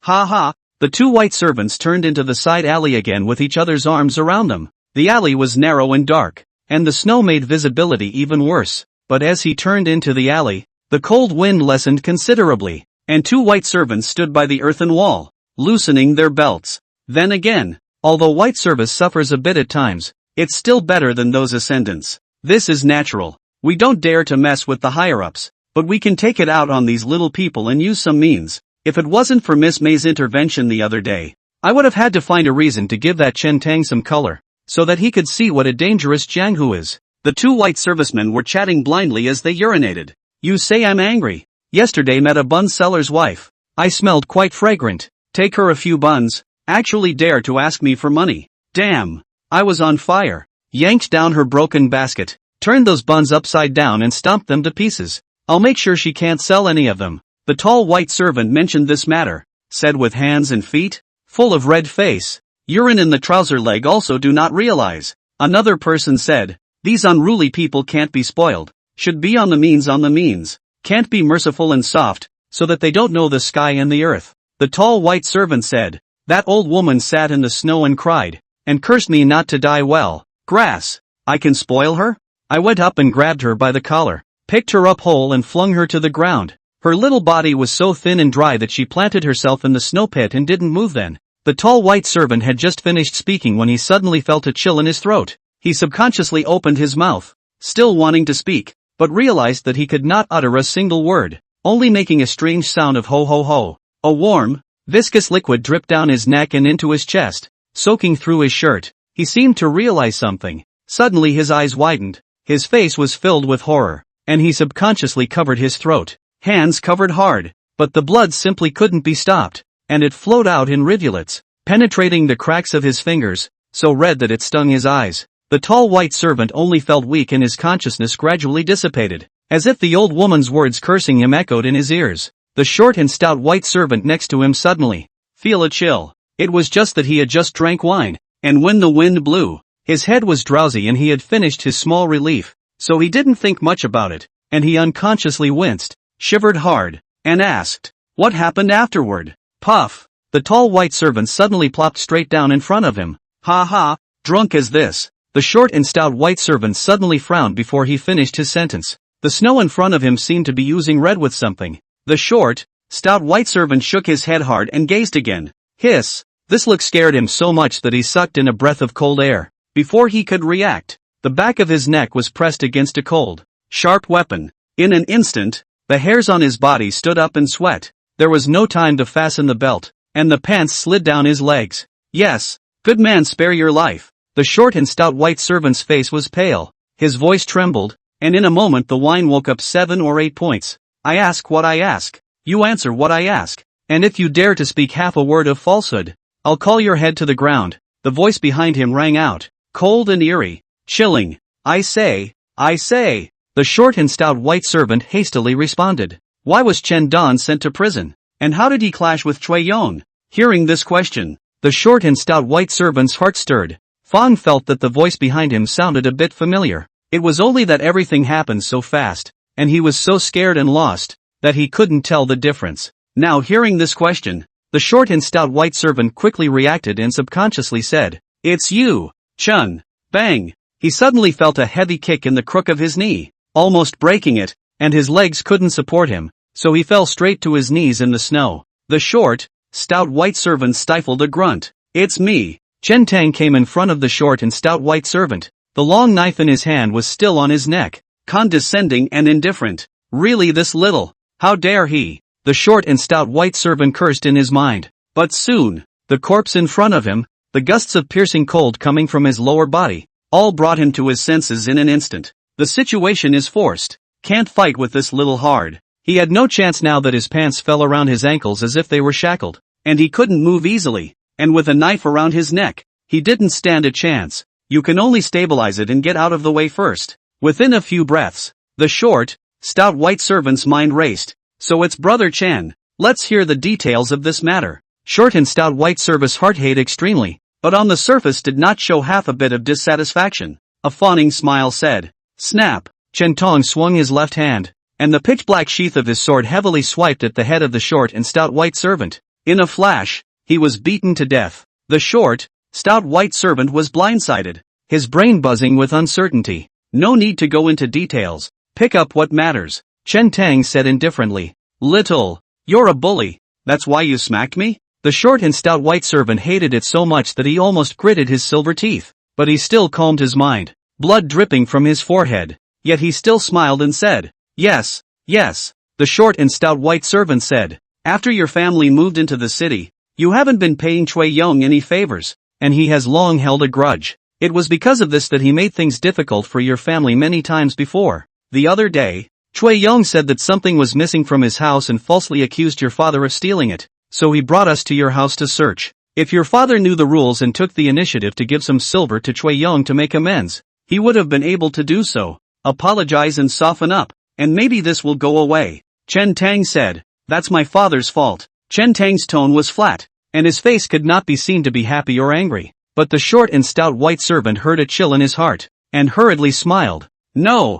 ha ha. The two white servants turned into the side alley again with each other's arms around them. The alley was narrow and dark, and the snow made visibility even worse. But as he turned into the alley, the cold wind lessened considerably, and two white servants stood by the earthen wall, loosening their belts. Then again, although white service suffers a bit at times, it's still better than those ascendants. This is natural. We don't dare to mess with the higher-ups, but we can take it out on these little people and use some means. If it wasn't for Miss May's intervention the other day, I would have had to find a reason to give that Chen Tang some color, so that he could see what a dangerous Jianghu is. The two white servicemen were chatting blindly as they urinated. You say I'm angry. Yesterday met a bun seller's wife. I smelled quite fragrant. Take her a few buns. Actually dare to ask me for money. Damn. I was on fire. Yanked down her broken basket, turned those buns upside down and stomped them to pieces. I'll make sure she can't sell any of them. The tall white servant mentioned this matter, said with hands and feet, full of red face. Urine in the trouser leg also do not realize. Another person said, these unruly people can't be spoiled, should be on the means, can't be merciful and soft, so that they don't know the sky and the earth. The tall white servant said, that old woman sat in the snow and cried, and cursed me not to die well. Grass. I can spoil her? I went up and grabbed her by the collar, picked her up whole and flung her to the ground. Her little body was so thin and dry that she planted herself in the snow pit and didn't move then. The tall white servant had just finished speaking when he suddenly felt a chill in his throat. He subconsciously opened his mouth, still wanting to speak, but realized that he could not utter a single word, only making a strange sound of ho ho ho. A warm, viscous liquid dripped down his neck and into his chest, soaking through his shirt. He seemed to realize something. Suddenly his eyes widened, his face was filled with horror, and he subconsciously covered his throat. Hands covered hard, but the blood simply couldn't be stopped, and it flowed out in rivulets. penetrating the cracks of his fingers, so red that it stung his eyes. The tall white servant only felt weak and his consciousness gradually dissipated, as if the old woman's words cursing him echoed in his ears. The short and stout white servant next to him suddenly feel a chill. It was just that he had just drank wine, and when the wind blew, his head was drowsy and he had finished his small relief, so he didn't think much about it, and he unconsciously winced, shivered hard, and asked, "What happened afterward?" Puff! The tall white servant suddenly plopped straight down in front of him. "Ha ha, drunk as this." The short and stout white servant suddenly frowned before he finished his sentence. The snow in front of him seemed to be oozing red with something. The short, stout white servant shook his head hard and gazed again. Hiss! This look scared him so much that he sucked in a breath of cold air. Before he could react, the back of his neck was pressed against a cold, sharp weapon. In an instant, the hairs on his body stood up in sweat. There was no time to fasten the belt, and the pants slid down his legs. "Yes, good man, spare your life." The short and stout white servant's face was pale, his voice trembled, and in a moment the wine woke up 7 or 8 points. "I ask what I ask. You answer what I ask. And if you dare to speak half a word of falsehood, I'll call your head to the ground." The voice behind him rang out, cold and eerie, chilling. I say. The short and stout white servant hastily responded. Why was Chen Dan sent to prison? And how did he clash with Cui Yong? Hearing this question, the short and stout white servant's heart stirred. Fang felt that the voice behind him sounded a bit familiar. It was only that everything happened so fast, and he was so scared and lost, that he couldn't tell the difference. Now hearing this question, the short and stout white servant quickly reacted and subconsciously said, "It's you, Chun." Bang! He suddenly felt a heavy kick in the crook of his knee, almost breaking it, and his legs couldn't support him, so he fell straight to his knees in the snow. The short, stout white servant stifled a grunt. "It's me." Chen Tang came in front of the short and stout white servant. The long knife in his hand was still on his neck, condescending and indifferent. Really this little? How dare he? The short and stout white servant cursed in his mind. But soon, the corpse in front of him, the gusts of piercing cold coming from his lower body, all brought him to his senses in an instant. The situation is forced. Can't fight with this little hard. He had no chance now that his pants fell around his ankles as if they were shackled, and he couldn't move easily. And with a knife around his neck, he didn't stand a chance. You can only stabilize it and get out of the way first. Within a few breaths, the short, stout white servant's mind raced. So it's Brother Chen. Let's hear the details of this matter. Short and stout white servant's heart hate extremely, but on the surface did not show half a bit of dissatisfaction. A fawning smile said, "Snap." Chen Tong swung his left hand, and the pitch-black sheath of his sword heavily swiped at the head of the short and stout white servant. In a flash, he was beaten to death. The short, stout white servant was blindsided, his brain buzzing with uncertainty. "No need to go into details. Pick up what matters," Chen Tang said indifferently. "Little, you're a bully. That's why you smacked me?" The short and stout white servant hated it so much that he almost gritted his silver teeth, but he still calmed his mind, blood dripping from his forehead. Yet he still smiled and said, Yes. The short and stout white servant said, "After your family moved into the city, you haven't been paying Cui Yong any favors, and he has long held a grudge. It was because of this that he made things difficult for your family many times before. The other day, Cui Yong said that something was missing from his house and falsely accused your father of stealing it, so he brought us to your house to search. If your father knew the rules and took the initiative to give some silver to Cui Yong to make amends, he would have been able to do so, apologize and soften up, and maybe this will go away." Chen Tang said, "That's my father's fault." Chen Tang's tone was flat, and his face could not be seen to be happy or angry, but the short and stout white servant heard a chill in his heart, and hurriedly smiled. No,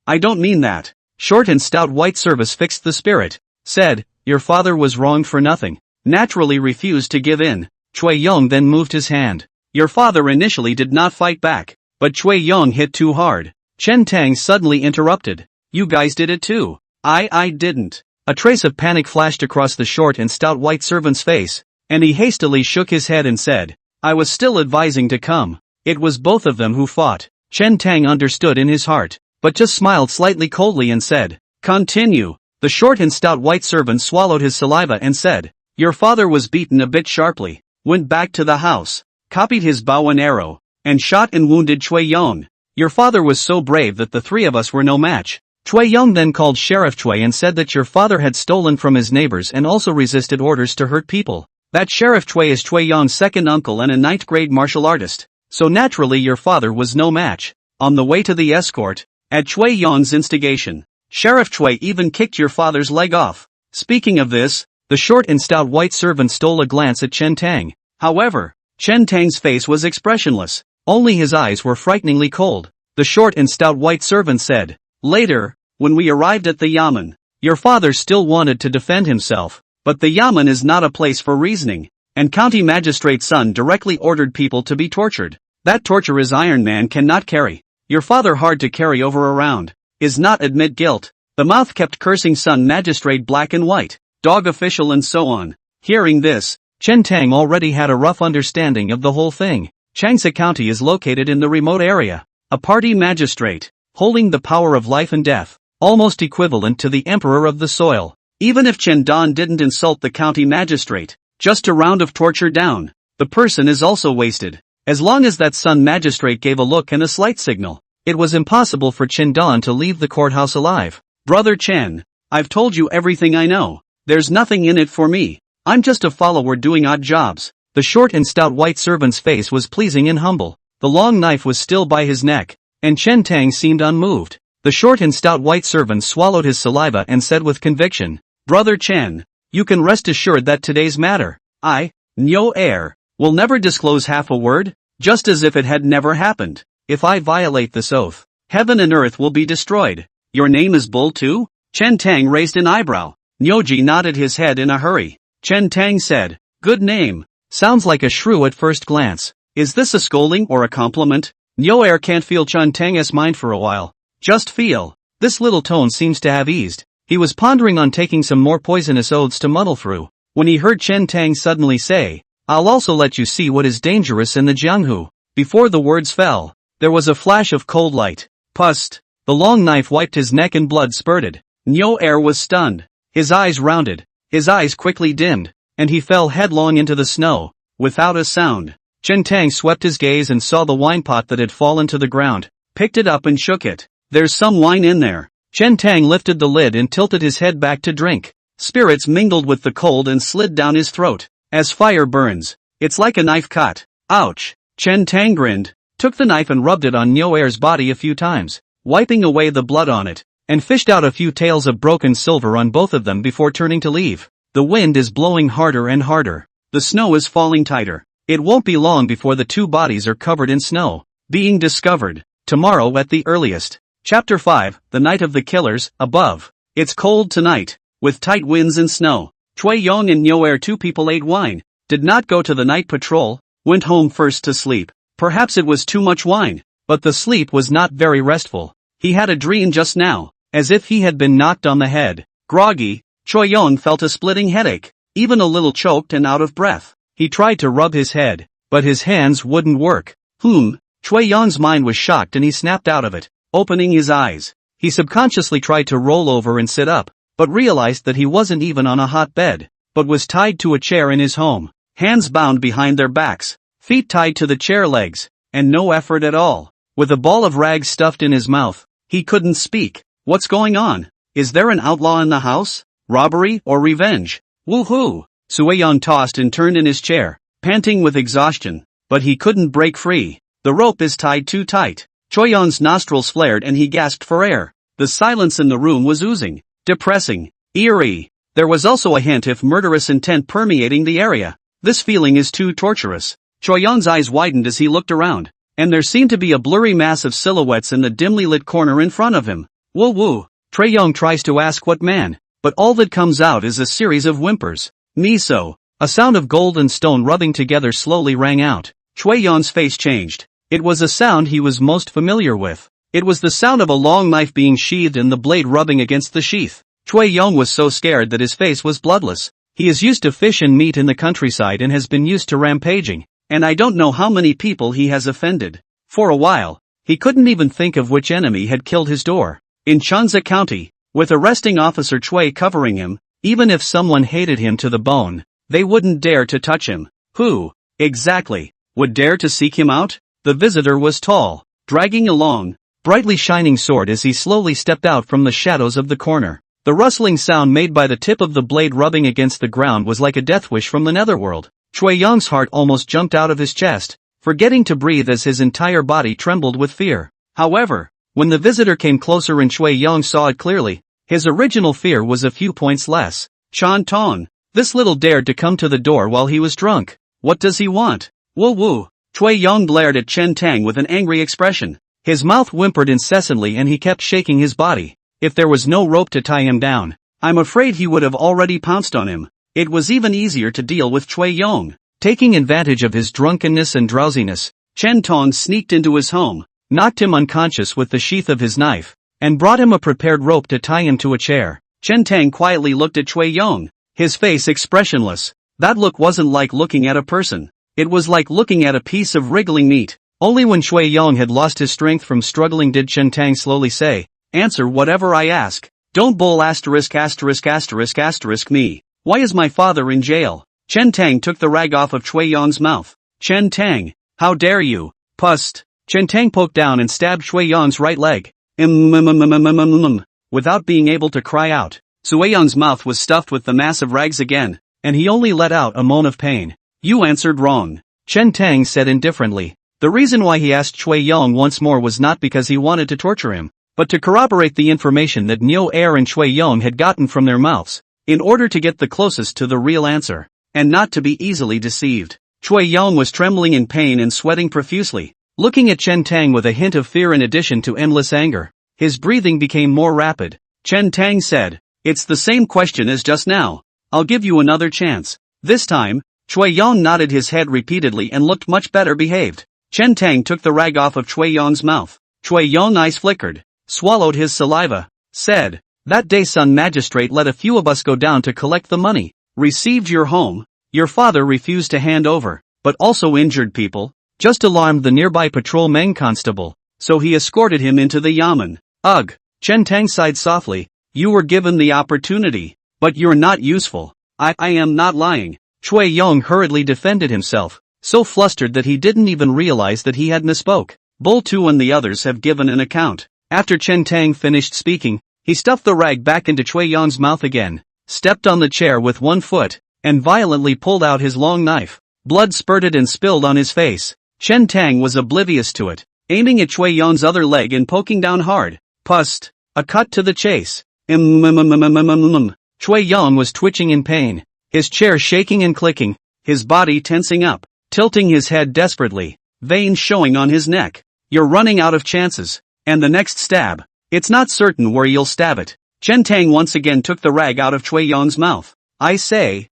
I don't mean that." Short and stout white servant fixed the spirit, said, "Your father was wronged for nothing." Naturally refused to give in. Cui Yong then moved his hand. "Your father initially did not fight back, but Cui Yong hit too hard." Chen Tang suddenly interrupted. "You guys did it too." I didn't." A trace of panic flashed across the short and stout white servant's face, and he hastily shook his head and said, "I was still advising to come. It was both of them who fought." Chen Tang understood in his heart, but just smiled slightly coldly and said, "Continue." The short and stout white servant swallowed his saliva and said, "Your father was beaten a bit sharply, went back to the house, copied his bow and arrow, and shot and wounded Cui Yong. Your father was so brave that the three of us were no match." Cui Yong then called Sheriff Cui and said that your father had stolen from his neighbors and also resisted orders to hurt people. That Sheriff Chui is Chui Yong's second uncle and a ninth-grade martial artist, so naturally your father was no match. On the way to the escort, at Chui Yong's instigation, Sheriff Chui even kicked your father's leg off. Speaking of this, the short and stout white servant stole a glance at Chen Tang. However, Chen Tang's face was expressionless, only his eyes were frighteningly cold. The short and stout white servant said, "Later, when we arrived at the Yamen, your father still wanted to defend himself, but the Yamen is not a place for reasoning, and County Magistrate's son directly ordered people to be tortured. That torture his Iron Man cannot carry. Your father hard to carry over around, is not admit guilt." The mouth kept cursing son magistrate black and white, dog official and so on. Hearing this, Chen Tang already had a rough understanding of the whole thing. Changsha County is located in the remote area. A party magistrate, holding the power of life and death, almost equivalent to the emperor of the soil. Even if Chen Dan didn't insult the county magistrate, just a round of torture down, the person is also wasted. As long as that son magistrate gave a look and a slight signal, it was impossible for Chen Dan to leave the courthouse alive. "Brother Chen, I've told you everything I know. There's nothing in it for me. I'm just a follower doing odd jobs." The short and stout white servant's face was pleasing and humble. The long knife was still by his neck, and Chen Tang seemed unmoved. The short and stout white servant swallowed his saliva and said with conviction, "Brother Chen, you can rest assured that today's matter, I, Nyo Air, will never disclose half a word, just as if it had never happened. If I violate this oath, heaven and earth will be destroyed." "Your name is Bull too?" Chen Tang raised an eyebrow. Nyoji nodded his head in a hurry. Chen Tang said, "Good name. Sounds like a shrew at first glance. Is this a scolding or a compliment?" Nyo Air can't feel Chen Tang's mind for a while. Just feel. This little tone seems to have eased. He was pondering on taking some more poisonous oaths to muddle through, when he heard Chen Tang suddenly say, "I'll also let you see what is dangerous in the Jianghu." Before the words fell, there was a flash of cold light. Pust. The long knife wiped his neck and blood spurted. Nyo Air was stunned. His eyes rounded. His eyes quickly dimmed, and he fell headlong into the snow, without a sound. Chen Tang swept his gaze and saw the wine pot that had fallen to the ground, picked it up and shook it. "There's some wine in there." Chen Tang lifted the lid and tilted his head back to drink. Spirits mingled with the cold and slid down his throat. As fire burns, it's like a knife cut. Ouch. Chen Tang grinned, took the knife and rubbed it on Nyo Air's body a few times, wiping away the blood on it, and fished out a few taels of broken silver on both of them before turning to leave. The wind is blowing harder and harder. The snow is falling tighter. It won't be long before the two bodies are covered in snow, being discovered tomorrow at the earliest. Chapter 5, The Night of the Killers, above. It's cold tonight, with tight winds and snow. Chui Yong and Nyo Air, two people, ate wine, did not go to the night patrol, went home first to sleep. Perhaps it was too much wine, but the sleep was not very restful. He had a dream just now, as if he had been knocked on the head. Groggy, Chui Yong felt a splitting headache, even a little choked and out of breath. He tried to rub his head, but his hands wouldn't work. Chui Yong's mind was shocked and he snapped out of it. Opening his eyes, he subconsciously tried to roll over and sit up, but realized that he wasn't even on a hot bed, but was tied to a chair in his home, hands bound behind their backs, feet tied to the chair legs, and no effort at all. With a ball of rags stuffed in his mouth, he couldn't speak. What's going on? Is there an outlaw in the house? Robbery or revenge? Woohoo! Sueyong tossed and turned in his chair, panting with exhaustion, but he couldn't break free. The rope is tied too tight. Choyong's nostrils flared and he gasped for air. The silence in the room was oozing, depressing, eerie. There was also a hint of murderous intent permeating the area. This feeling is too torturous. Choyong's eyes widened as he looked around, and there seemed to be a blurry mass of silhouettes in the dimly lit corner in front of him. Woo woo. Choyong tries to ask what man, but all that comes out is a series of whimpers. Miso. A sound of gold and stone rubbing together slowly rang out. Choyong's face changed. It was a sound he was most familiar with. It was the sound of a long knife being sheathed and the blade rubbing against the sheath. Choyong was so scared that his face was bloodless. He is used to fish and meat in the countryside and has been used to rampaging, and I don't know how many people he has offended. For a while, he couldn't even think of which enemy had killed his door. In Changsha County, with arresting officer Chui covering him, even if someone hated him to the bone, they wouldn't dare to touch him. Who, exactly, would dare to seek him out? The visitor was tall, dragging a long, brightly shining sword as he slowly stepped out from the shadows of the corner. The rustling sound made by the tip of the blade rubbing against the ground was like a death wish from the netherworld. Chui Yong's heart almost jumped out of his chest, forgetting to breathe as his entire body trembled with fear. However, when the visitor came closer and Chui Yong saw it clearly, his original fear was a few points less. Chan Tong. This little dared to come to the door while he was drunk. What does he want? Woo woo. Chui Yong glared at Chen Tang with an angry expression. His mouth whimpered incessantly and he kept shaking his body. If there was no rope to tie him down, I'm afraid he would have already pounced on him. It was even easier to deal with Chui Yong. Taking advantage of his drunkenness and drowsiness, Chen Tong sneaked into his home, knocked him unconscious with the sheath of his knife, and brought him a prepared rope to tie him to a chair. Chen Tang quietly looked at Chui Yong, his face expressionless. That look wasn't like looking at a person. It was like looking at a piece of wriggling meat. Only when Chui Yong had lost his strength from struggling did Chen Tang slowly say, "Answer whatever I ask. Don't bull asterisk asterisk asterisk asterisk me. Why is my father in jail?" Chen Tang took the rag off of Chui Yong's mouth. "Chen Tang, how dare you?" Pust. Chen Tang poked down and stabbed Chui Yong's right leg. Without being able to cry out, Chui Yong's mouth was stuffed with the massive rags again, and he only let out a moan of pain. "You answered wrong," Chen Tang said indifferently. The reason why he asked Chui Yong once more was not because he wanted to torture him, but to corroborate the information that Neo Air and Chui Yong had gotten from their mouths, in order to get the closest to the real answer, and not to be easily deceived. Chui Yong was trembling in pain and sweating profusely, looking at Chen Tang with a hint of fear in addition to endless anger. His breathing became more rapid. Chen Tang said, "It's the same question as just now. I'll give you another chance." This time, Chui Yong nodded his head repeatedly and looked much better behaved. Chen Tang took the rag off of Chui Yong's mouth. Chui Yong eyes flickered, swallowed his saliva, said, "That day Sun Magistrate let a few of us go down to collect the money. Received your home. Your father refused to hand over, but also injured people. Just alarmed the nearby patrol men constable, so he escorted him into the yamen." Ugh. Chen Tang sighed softly. "You were given the opportunity, but you're not useful." I am not lying." Chui Yong hurriedly defended himself, so flustered that he didn't even realize that he had misspoke. Bull 2 and the others have given an account. After Chen Tang finished speaking, he stuffed the rag back into Chui Yong's mouth again, stepped on the chair with one foot, and violently pulled out his long knife. Blood spurted and spilled on his face. Chen Tang was oblivious to it, aiming at Chui Yong's other leg and poking down hard. Pust. A cut to the chase. Chui Yong was twitching in pain, his chair shaking and clicking, his body tensing up, tilting his head desperately, veins showing on his neck. "You're running out of chances. And the next stab. It's not certain where you'll stab it." Chen Tang once again took the rag out of Chui Yong's mouth. I say.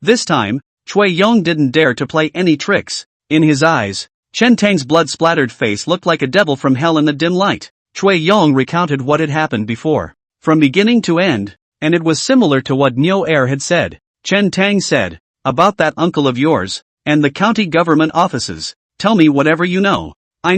This time, Chui Yong didn't dare to play any tricks. In his eyes, Chen Tang's blood-splattered face looked like a devil from hell in the dim light. Chui Yong recounted what had happened before, from beginning to end, and it was similar to what Neo Air had said. Chen Tang said, "About that uncle of yours, and the county government offices, tell me whatever you know." I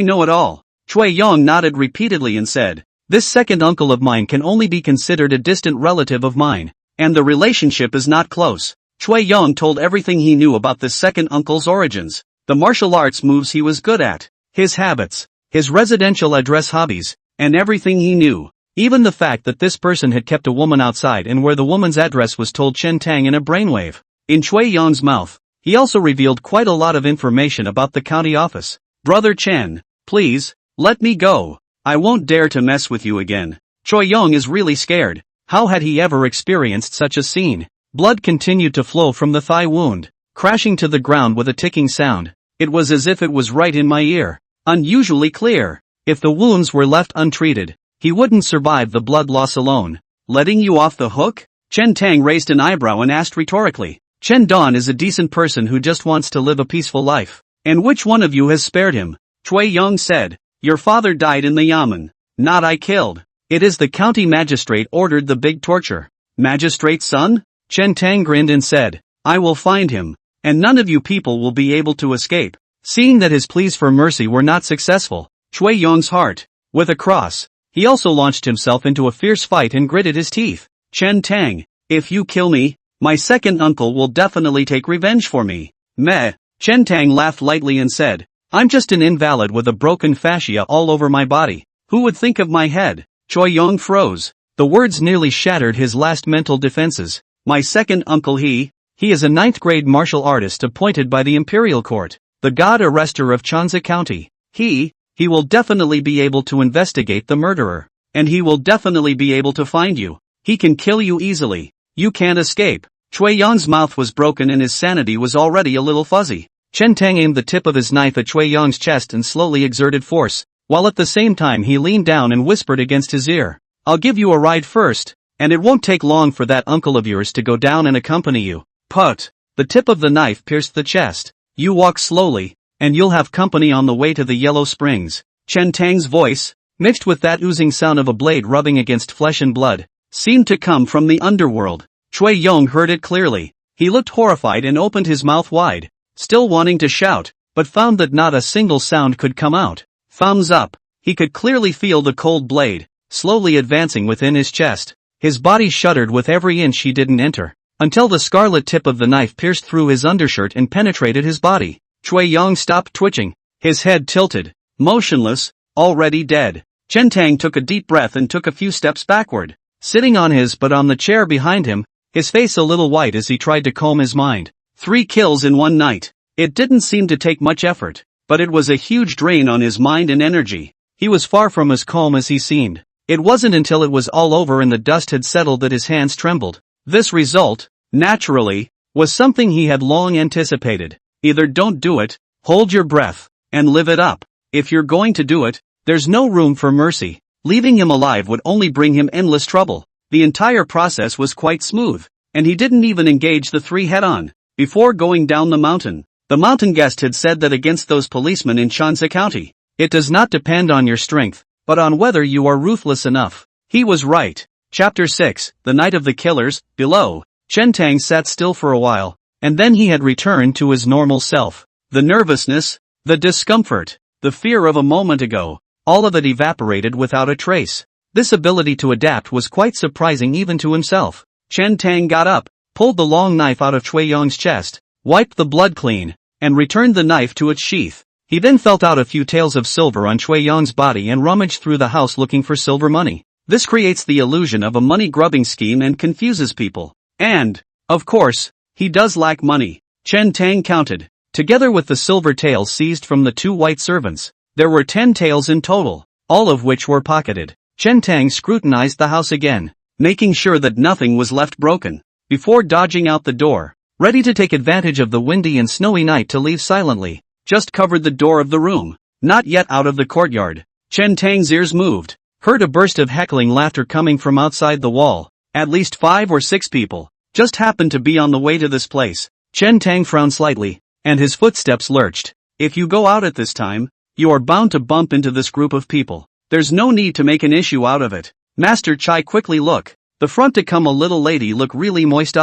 know it all." Chui Yong nodded repeatedly and said, "This second uncle of mine can only be considered a distant relative of mine, and the relationship is not close." Chui Yong told everything he knew about this second uncle's origins, the martial arts moves he was good at, his habits, his residential address hobbies, and everything he knew. Even the fact that this person had kept a woman outside and where the woman's address was told Chen Tang in a brainwave. In Chui Yong's mouth, he also revealed quite a lot of information about the county office. "Brother Chen, please, let me go. I won't dare to mess with you again." Chui Yong is really scared. How had he ever experienced such a scene? Blood continued to flow from the thigh wound, crashing to the ground with a ticking sound. It was as if it was right in my ear. Unusually clear. If the wounds were left untreated, he wouldn't survive the blood loss alone. "Letting you off the hook?" Chen Tang raised an eyebrow and asked rhetorically. Chen Don is a decent person who just wants to live a peaceful life. "And which one of you has spared him?" Chui Yong said, "Your father died in the yamen. Not I killed. It is the county magistrate ordered the big torture." "Magistrate's son?" Chen Tang grinned and said, "I will find him, and none of you people will be able to escape." Seeing that his pleas for mercy were not successful, Chui Yong's heart, with a cross, he also launched himself into a fierce fight and gritted his teeth. "Chen Tang, if you kill me, my second uncle will definitely take revenge for me." Meh. Chen Tang laughed lightly and said, "I'm just an invalid with a broken fascia all over my body. Who would think of my head?" Chui Yong froze. The words nearly shattered his last mental defenses. My second uncle he is a ninth-grade martial artist appointed by the Imperial Court, the god arrestor of Chanza County. He will definitely be able to investigate the murderer. And he will definitely be able to find you. He can kill you easily. You can't escape. Chui Yong's mouth was broken and his sanity was already a little fuzzy. Chen Tang aimed the tip of his knife at Chui Yong's chest and slowly exerted force, while at the same time he leaned down and whispered against his ear. I'll give you a ride first, and it won't take long for that uncle of yours to go down and accompany you. Put. The tip of the knife pierced the chest. You walk slowly, and you'll have company on the way to the Yellow Springs. Chen Tang's voice, mixed with that oozing sound of a blade rubbing against flesh and blood, seemed to come from the underworld. Chui Yong heard it clearly. He looked horrified and opened his mouth wide, still wanting to shout, but found that not a single sound could come out. Thumbs up. He could clearly feel the cold blade, slowly advancing within his chest. His body shuddered with every inch he didn't enter, until the scarlet tip of the knife pierced through his undershirt and penetrated his body. Chui Yong stopped twitching, his head tilted, motionless, already dead. Chen Tang took a deep breath and took a few steps backward, sitting on his butt on the chair behind him, his face a little white as he tried to calm his mind. 3 kills in one night. It didn't seem to take much effort, but it was a huge drain on his mind and energy. He was far from as calm as he seemed. It wasn't until it was all over and the dust had settled that his hands trembled. This result, naturally, was something he had long anticipated. Either don't do it, hold your breath, and live it up. If you're going to do it, there's no room for mercy. Leaving him alive would only bring him endless trouble. The entire process was quite smooth, and he didn't even engage the 3 head-on. Before going down the mountain, the mountain guest had said that against those policemen in Chanza County, it does not depend on your strength, but on whether you are ruthless enough. He was right. Chapter 6, The Night of the Killers. Below, Chen Tang sat still for a while, and then he had returned to his normal self. The nervousness, the discomfort, the fear of a moment ago, all of it evaporated without a trace. This ability to adapt was quite surprising even to himself. Chen Tang got up, pulled the long knife out of Chui Yong's chest, wiped the blood clean, and returned the knife to its sheath. He then felt out a few taels of silver on Chui Yong's body and rummaged through the house looking for silver money. This creates the illusion of a money-grubbing scheme and confuses people. And, of course, he does lack money. Chen Tang counted. Together with the silver taels seized from the 2 white servants, there were 10 taels in total, all of which were pocketed. Chen Tang scrutinized the house again, making sure that nothing was left broken, before dodging out the door, ready to take advantage of the windy and snowy night to leave silently. Just covered the door of the room, not yet out of the courtyard. Chen Tang's ears moved, heard a burst of heckling laughter coming from outside the wall. At least 5 or 6 people just happened to be on the way to this place. Chen Tang frowned slightly, and his footsteps lurched. If you go out at this time, you are bound to bump into this group of people. There's no need to make an issue out of it. Master Chai quickly look. The front to come a little lady look really moist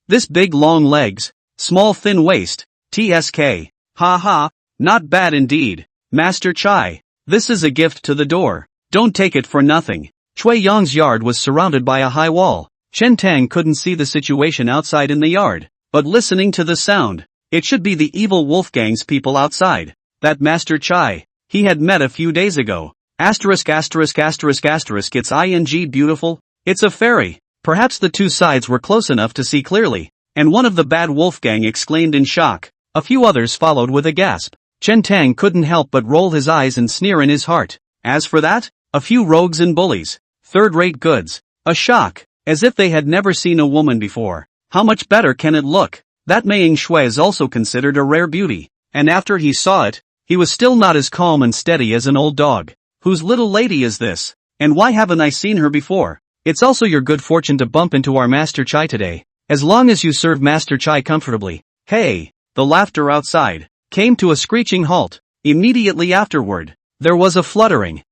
This big long legs, small thin waist, TSK. Ha ha, not bad indeed. Master Chai, this is a gift to the door. Don't take it for nothing. Chui Yong's yard was surrounded by a high wall. Chen Tang couldn't see the situation outside in the yard, but listening to the sound, it should be the evil Wolfgang's people outside. That Master Chai, he had met a few days ago. Asterisk asterisk asterisk asterisk it's ing beautiful. It's a fairy. Perhaps the 2 sides were close enough to see clearly, and one of the bad Wolfgang exclaimed in shock. A few others followed with a gasp. Chen Tang couldn't help but roll his eyes and sneer in his heart. As for that, a few rogues and bullies, third-rate goods. A shock, as if they had never seen a woman before. How much better can it look? That Maying Shui is also considered a rare beauty, and after he saw it, he was still not as calm and steady as an old dog. Whose little lady is this? And why haven't I seen her before? It's also your good fortune to bump into our Master Chai today, as long as you serve Master Chai comfortably. Hey! The laughter outside came to a screeching halt. Immediately afterward, there was a fluttering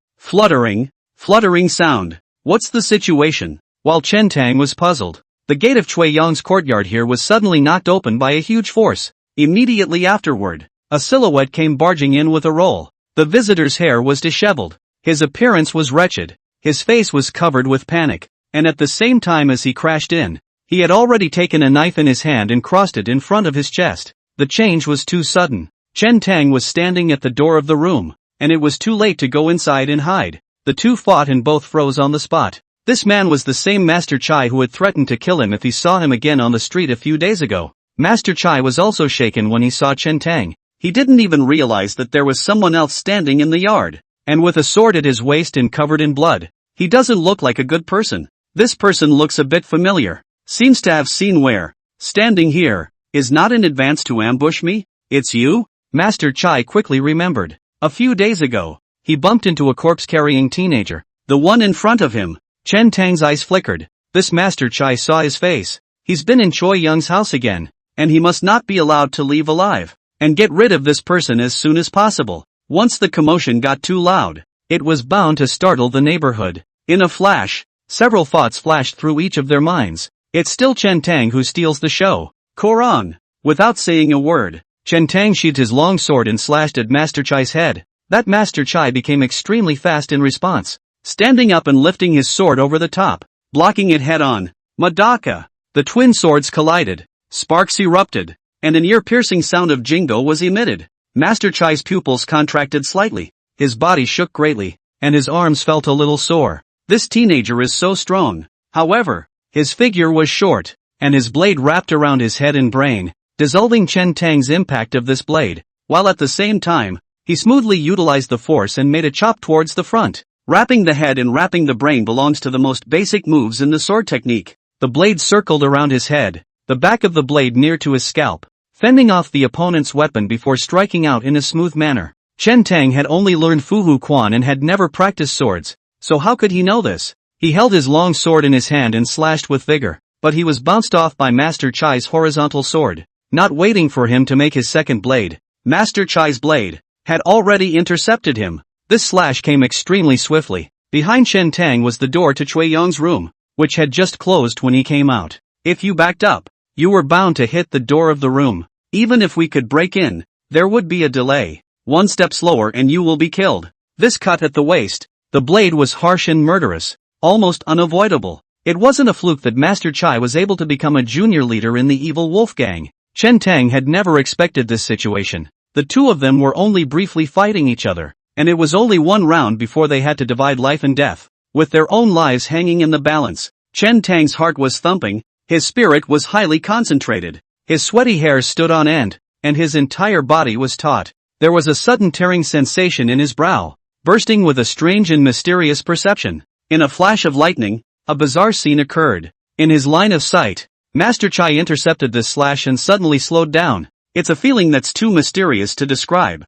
sound. What's the situation? While Chen Tang was puzzled, the gate of Chui Yong's courtyard here was suddenly knocked open by a huge force. Immediately afterward, a silhouette came barging in with a roll. The visitor's hair was disheveled. His appearance was wretched. His face was covered with panic, and at the same time as he crashed in, he had already taken a knife in his hand and crossed it in front of his chest. The change was too sudden. Chen Tang was standing at the door of the room, and it was too late to go inside and hide. The 2 fought and both froze on the spot. This man was the same Master Chai who had threatened to kill him if he saw him again on the street a few days ago. Master Chai was also shaken when he saw Chen Tang. He didn't even realize that there was someone else standing in the yard, and with a sword at his waist and covered in blood. He doesn't look like a good person. This person looks a bit familiar. Seems to have seen where. Standing here, is not in advance to ambush me? It's you? Master Chai quickly remembered. A few days ago, he bumped into a corpse-carrying teenager. The one in front of him. Chen Tang's eyes flickered. This Master Chai saw his face. He's been in Choi Young's house again, and he must not be allowed to leave alive. And get rid of this person as soon as possible. Once the commotion got too loud, it was bound to startle the neighborhood. In a flash, several thoughts flashed through each of their minds. It's still Chen Tang who steals the show. Korang. Without saying a word, Chen Tang sheathed his long sword and slashed at Master Chai's head. That Master Chai became extremely fast in response, standing up and lifting his sword over the top, blocking it head-on. Madaka! The twin swords collided, sparks erupted, and an ear-piercing sound of jingo was emitted. Master Chai's pupils contracted slightly, his body shook greatly, and his arms felt a little sore. This teenager is so strong. However, his figure was short, and his blade wrapped around his head and brain, dissolving Chen Tang's impact of this blade, while at the same time, he smoothly utilized the force and made a chop towards the front. Wrapping the head and wrapping the brain belongs to the most basic moves in the sword technique. The blade circled around his head, the back of the blade near to his scalp, fending off the opponent's weapon before striking out in a smooth manner. Chen Tang had only learned Fuhu Quan and had never practiced swords, so how could he know this? He held his long sword in his hand and slashed with vigor, but he was bounced off by Master Chai's horizontal sword. Not waiting for him to make his second blade, Master Chai's blade had already intercepted him. This slash came extremely swiftly. Behind Chen Tang was the door to Chui Yong's room, which had just closed when he came out. If you backed up, you were bound to hit the door of the room. Even if we could break in, there would be a delay. One step slower and you will be killed. This cut at the waist, the blade was harsh and murderous, almost unavoidable. It wasn't a fluke that Master Chai was able to become a junior leader in the evil wolf gang. Chen Tang had never expected this situation. The two of them were only briefly fighting each other, and it was only one round before they had to divide life and death. With their own lives hanging in the balance, Chen Tang's heart was thumping, his spirit was highly concentrated, his sweaty hair stood on end, and his entire body was taut. There was a sudden tearing sensation in his brow, bursting with a strange and mysterious perception. In a flash of lightning, a bizarre scene occurred. In his line of sight, Master Chai intercepted this slash and suddenly slowed down. It's a feeling that's too mysterious to describe.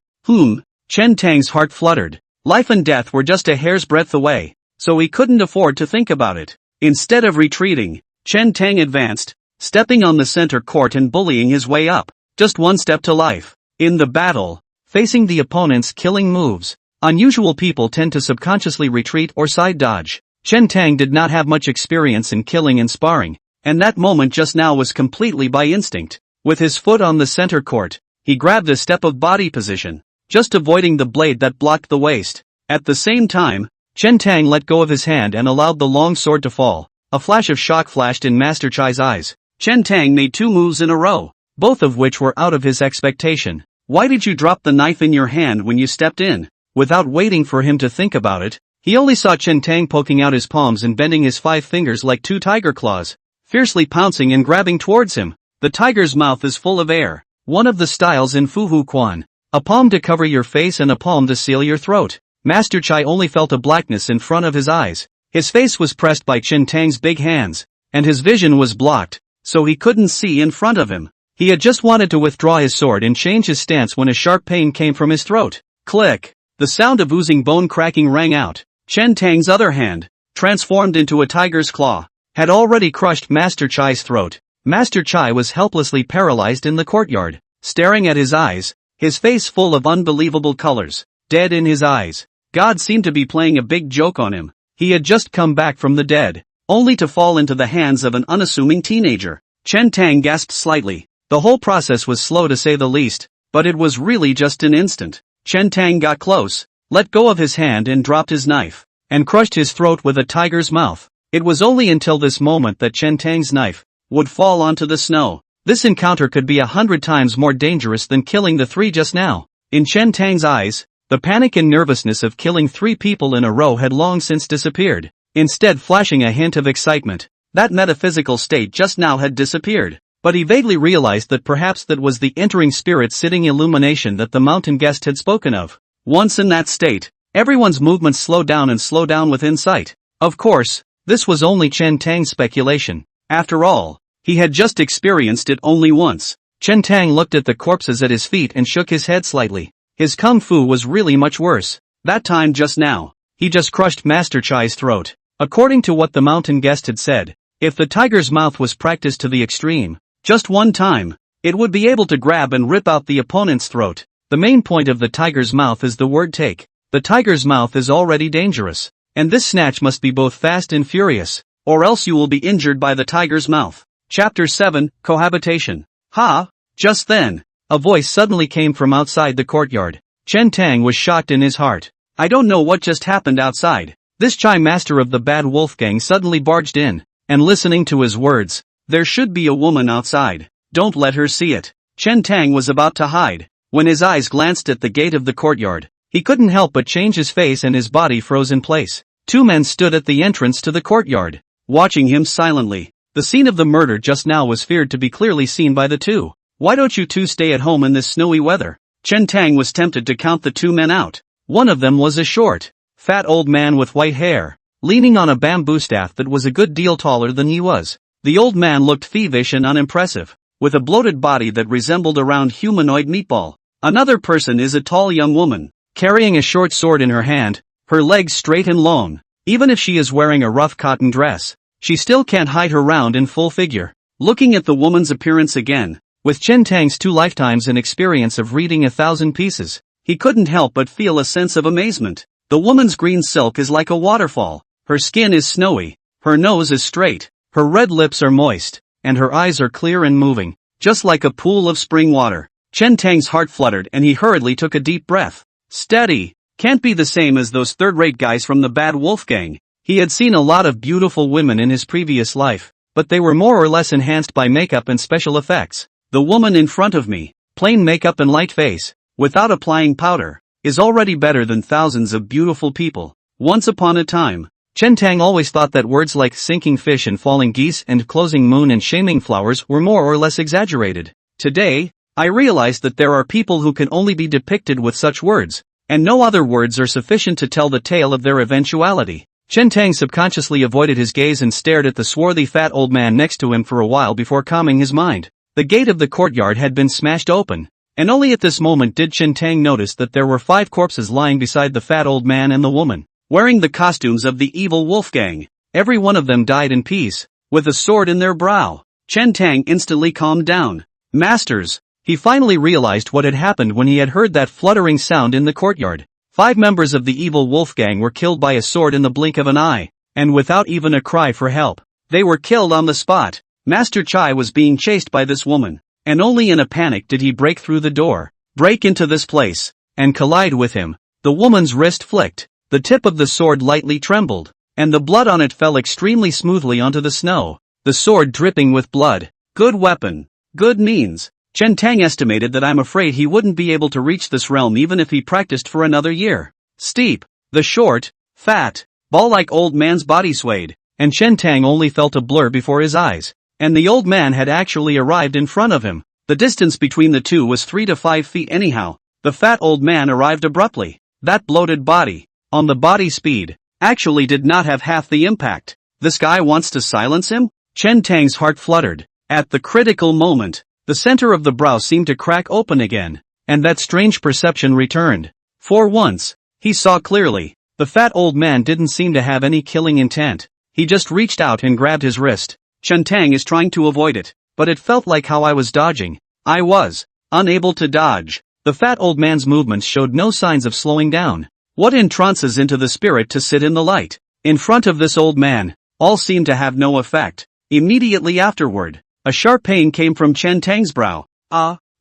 Chen Tang's heart fluttered. Life and death were just a hair's breadth away, so he couldn't afford to think about it. Instead of retreating, Chen Tang advanced, stepping on the center court and bullying his way up, just one step to life. In the battle, facing the opponent's killing moves, unusual people tend to subconsciously retreat or side dodge. Chen Tang did not have much experience in killing and sparring, and that moment just now was completely by instinct. With his foot on the center court, he grabbed a step of body position, just avoiding the blade that blocked the waist. At the same time, Chen Tang let go of his hand and allowed the long sword to fall. A flash of shock flashed in Master Chai's eyes. Chen Tang made two moves in a row, both of which were out of his expectation. Why did you drop the knife in your hand when you stepped in? Without waiting for him to think about it, he only saw Chen Tang poking out his palms and bending his 5 fingers like 2 tiger claws, fiercely pouncing and grabbing towards him. The tiger's mouth is full of air, one of the styles in Fuhu Quan. A palm to cover your face and a palm to seal your throat. Master Chai only felt a blackness in front of his eyes. His face was pressed by Chen Tang's big hands, and his vision was blocked, so he couldn't see in front of him. He had just wanted to withdraw his sword and change his stance when a sharp pain came from his throat. Click! The sound of oozing bone cracking rang out. Chen Tang's other hand, transformed into a tiger's claw, had already crushed Master Chai's throat. Master Chai was helplessly paralyzed in the courtyard, staring at his eyes, his face full of unbelievable colors, dead in his eyes. God seemed to be playing a big joke on him. He had just come back from the dead, only to fall into the hands of an unassuming teenager. Chen Tang gasped slightly. The whole process was slow to say the least, but it was really just an instant. Chen Tang got close, let go of his hand and dropped his knife, and crushed his throat with a tiger's mouth. It was only until this moment that Chen Tang's knife would fall onto the snow. This encounter could be 100 times more dangerous than killing the 3 just now. In Chen Tang's eyes, the panic and nervousness of killing 3 people in a row had long since disappeared. instead flashing a hint of excitement. That metaphysical state just now had disappeared. But he vaguely realized that perhaps that was the entering spirit sitting illumination that the mountain guest had spoken of. Once in that state, everyone's movements slow down with insight. Of course, this was only Chen Tang's speculation. After all, he had just experienced it only once. Chen Tang looked at the corpses at his feet and shook his head slightly. His kung fu was really much worse. That time just now, he just crushed Master Chai's throat. According to what the mountain guest had said, if the tiger's mouth was practiced to the extreme, just one time, it would be able to grab and rip out the opponent's throat. The main point of the tiger's mouth is the word take. The tiger's mouth is already dangerous, and this snatch must be both fast and furious, or else you will be injured by the tiger's mouth. Chapter 7, Cohabitation. Ha! Just then, a voice suddenly came from outside the courtyard. Chen Tang was shocked in his heart. I don't know what just happened outside. This Chai master of the Bad Wolf Gang suddenly barged in, and listening to his words, there should be a woman outside. Don't let her see it. Chen Tang was about to hide, when his eyes glanced at the gate of the courtyard. He couldn't help but change his face and his body froze in place. Two men stood at the entrance to the courtyard, watching him silently. The scene of the murder just now was feared to be clearly seen by the two. Why don't you two stay at home in this snowy weather? Chen Tang was tempted to count the two men out. One of them was a short, fat old man with white hair, leaning on a bamboo staff that was a good deal taller than he was. The old man looked thievish and unimpressive, with a bloated body that resembled a round humanoid meatball. Another person is a tall young woman, carrying a short sword in her hand, her legs straight and long. Even if she is wearing a rough cotton dress, she still can't hide her round and full figure. Looking at the woman's appearance again, with Chen Tang's 2 lifetimes and experience of reading 1,000 pieces, he couldn't help but feel a sense of amazement. The woman's green silk is like a waterfall, her skin is snowy, her nose is straight, her red lips are moist, and her eyes are clear and moving, just like a pool of spring water. Chen Tang's heart fluttered and he hurriedly took a deep breath. Steady, can't be the same as those third-rate guys from the Bad Wolf Gang. He had seen a lot of beautiful women in his previous life, but they were more or less enhanced by makeup and special effects. The woman in front of me, plain makeup and light face, without applying powder, is already better than thousands of beautiful people. Once upon a time, Chen Tang always thought that words like sinking fish and falling geese and closing moon and shaming flowers were more or less exaggerated. Today, I realized that there are people who can only be depicted with such words, and no other words are sufficient to tell the tale of their eventuality. Chen Tang subconsciously avoided his gaze and stared at the swarthy fat old man next to him for a while before calming his mind. The gate of the courtyard had been smashed open, and only at this moment did Chen Tang notice that there were 5 corpses lying beside the fat old man and the woman, wearing the costumes of the evil wolf gang. Every one of them died in peace, with a sword in their brow. Chen Tang instantly calmed down. Masters, he finally realized what had happened when he had heard that fluttering sound in the courtyard. 5 members of the evil wolf gang were killed by a sword in the blink of an eye, and without even a cry for help. They were killed on the spot. Master Chai was being chased by this woman, and only in a panic did he break through the door, break into this place, and collide with him. The woman's wrist flicked, the tip of the sword lightly trembled, and the blood on it fell extremely smoothly onto the snow, the sword dripping with blood. Good weapon, good means. Chen Tang estimated that I'm afraid he wouldn't be able to reach this realm even if he practiced for another year. Steep, the short, fat, ball-like old man's body swayed, and Chen Tang only felt a blur before his eyes. And the old man had actually arrived in front of him. The distance between the two was 3 to 5 feet anyhow. The fat old man arrived abruptly. That bloated body, on the body speed, actually did not have half the impact. This guy wants to silence him? Chen Tang's heart fluttered. At the critical moment, the center of the brow seemed to crack open again, and that strange perception returned. For once, he saw clearly. The fat old man didn't seem to have any killing intent. He just reached out and grabbed his wrist. Chen Tang is trying to avoid it, but it felt like how I was dodging. I was unable to dodge. The fat old man's movements showed no signs of slowing down. What entrances into the spirit to sit in the light? In front of this old man, all seemed to have no effect. Immediately afterward, a sharp pain came from Chen Tang's brow.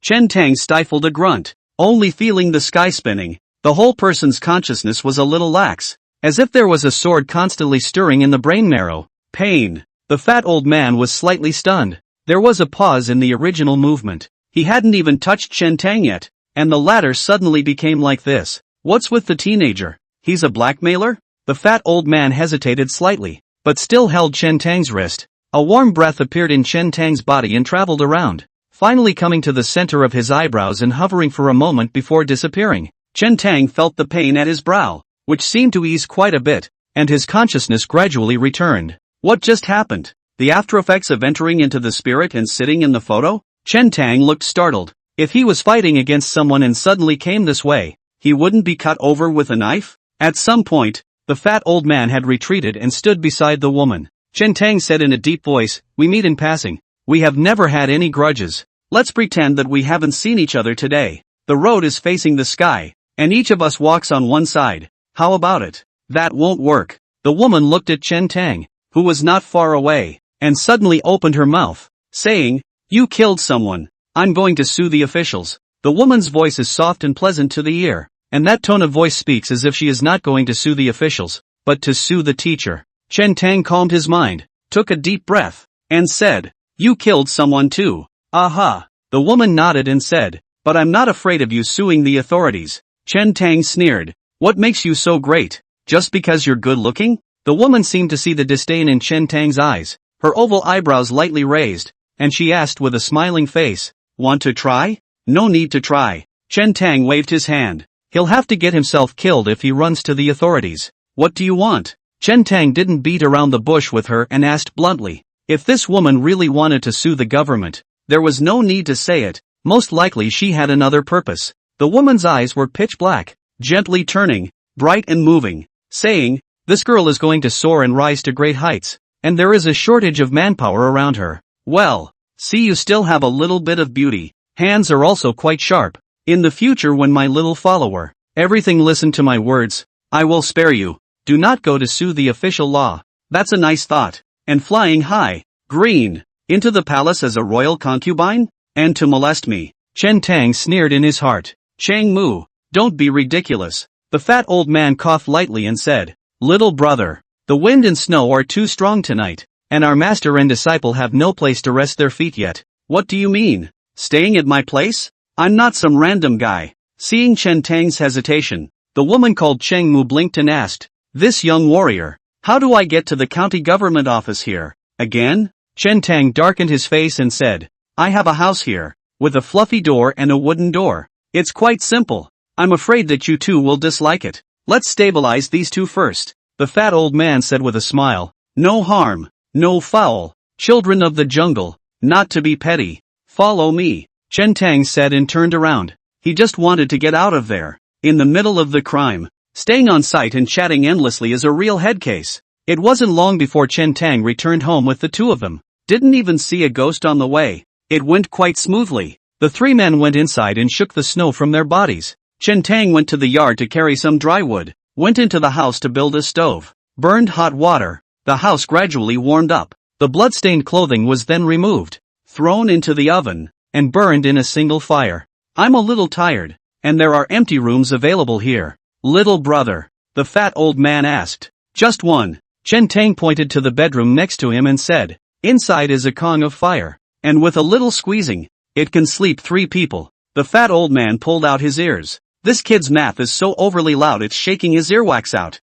Chen Tang stifled a grunt, only feeling the sky spinning. The whole person's consciousness was a little lax, as if there was a sword constantly stirring in the brain marrow. Pain. The fat old man was slightly stunned. There was a pause in the original movement. He hadn't even touched Chen Tang yet, and the latter suddenly became like this. What's with the teenager? He's a blackmailer? The fat old man hesitated slightly, but still held Chen Tang's wrist. A warm breath appeared in Chen Tang's body and traveled around, finally coming to the center of his eyebrows and hovering for a moment before disappearing. Chen Tang felt the pain at his brow, which seemed to ease quite a bit, and his consciousness gradually returned. What just happened? The aftereffects of entering into the spirit and sitting in the photo? Chen Tang looked startled. If he was fighting against someone and suddenly came this way, he wouldn't be cut over with a knife? At some point, the fat old man had retreated and stood beside the woman. Chen Tang said in a deep voice, "We meet in passing. We have never had any grudges. Let's pretend that we haven't seen each other today. The road is facing the sky, and each of us walks on one side. How about it?" "That won't work." The woman looked at Chen Tang, who was not far away, and suddenly opened her mouth, saying, "You killed someone. I'm going to sue the officials." The woman's voice is soft and pleasant to the ear, and that tone of voice speaks as if she is not going to sue the officials, but to sue the teacher. Chen Tang calmed his mind, took a deep breath, and said, "You killed someone too." "Aha." The woman nodded and said, "But I'm not afraid of you suing the authorities." Chen Tang sneered, "What makes you so great? Just because you're good looking?" The woman seemed to see the disdain in Chen Tang's eyes, her oval eyebrows lightly raised, and she asked with a smiling face, "Want to try?" "No need to try." Chen Tang waved his hand. "He'll have to get himself killed if he runs to the authorities." "What do you want?" Chen Tang didn't beat around the bush with her and asked bluntly. If this woman really wanted to sue the government, there was no need to say it. Most likely she had another purpose. The woman's eyes were pitch black, gently turning, bright and moving, saying, "This girl is going to soar and rise to great heights, and there is a shortage of manpower around her. Well, see, you still have a little bit of beauty. Hands are also quite sharp. In the future, when my little follower, everything, listen to my words, I will spare you. Do not go to sue the official law." "That's a nice thought. And flying high, green, into the palace as a royal concubine? And to molest me?" Chen Tang sneered in his heart. "Chang Mu, don't be ridiculous." The fat old man coughed lightly and said, "Little brother, the wind and snow are too strong tonight, and our master and disciple have no place to rest their feet yet." "What do you mean? Staying at my place? I'm not some random guy." Seeing Chen Tang's hesitation, the woman called Cheng Mu blinked and asked, "This young warrior, how do I get to the county government office here?" "Again?" Chen Tang darkened his face and said, "I have a house here, with a fluffy door and a wooden door. It's quite simple. I'm afraid that you two will dislike it. Let's stabilize these two first." The fat old man said with a smile, "No harm, no foul. Children of the jungle, not to be petty. Follow me." Chen Tang said and turned around. He just wanted to get out of there. In the middle of the crime, staying on site and chatting endlessly is a real head case. It wasn't long before Chen Tang returned home with the two of them. Didn't even see a ghost on the way. It went quite smoothly. The three men went inside and shook the snow from their bodies. Chen Tang went to the yard to carry some dry wood, went into the house to build a stove, burned hot water. The house gradually warmed up. The blood-stained clothing was then removed, thrown into the oven, and burned in a single fire. "I'm a little tired, and there are empty rooms available here." "Little brother?" the fat old man asked. "Just one." Chen Tang pointed to the bedroom next to him and said, "Inside is a Kong of fire, and with a little squeezing, it can sleep 3 people. The fat old man pulled out his ears. "This kid's math is so overly loud it's shaking his earwax out."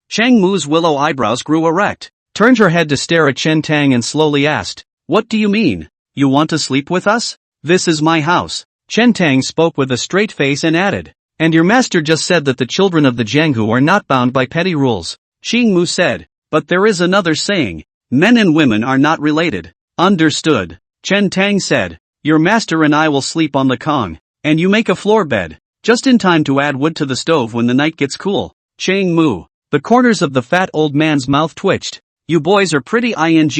Chang Mu's willow eyebrows grew erect, turned her head to stare at Chen Tang and slowly asked, "What do you mean? You want to sleep with us? This is my house." Chen Tang spoke with a straight face and added, "And your master just said that the children of the Jianghu are not bound by petty rules." Ching Mu said, "But there is another saying, men and women are not related." "Understood." Chen Tang said, "Your master and I will sleep on the Kong, and you make a floor bed, just in time to add wood to the stove when the night gets cool." Chang Mu. The corners of the fat old man's mouth twitched. "You boys are pretty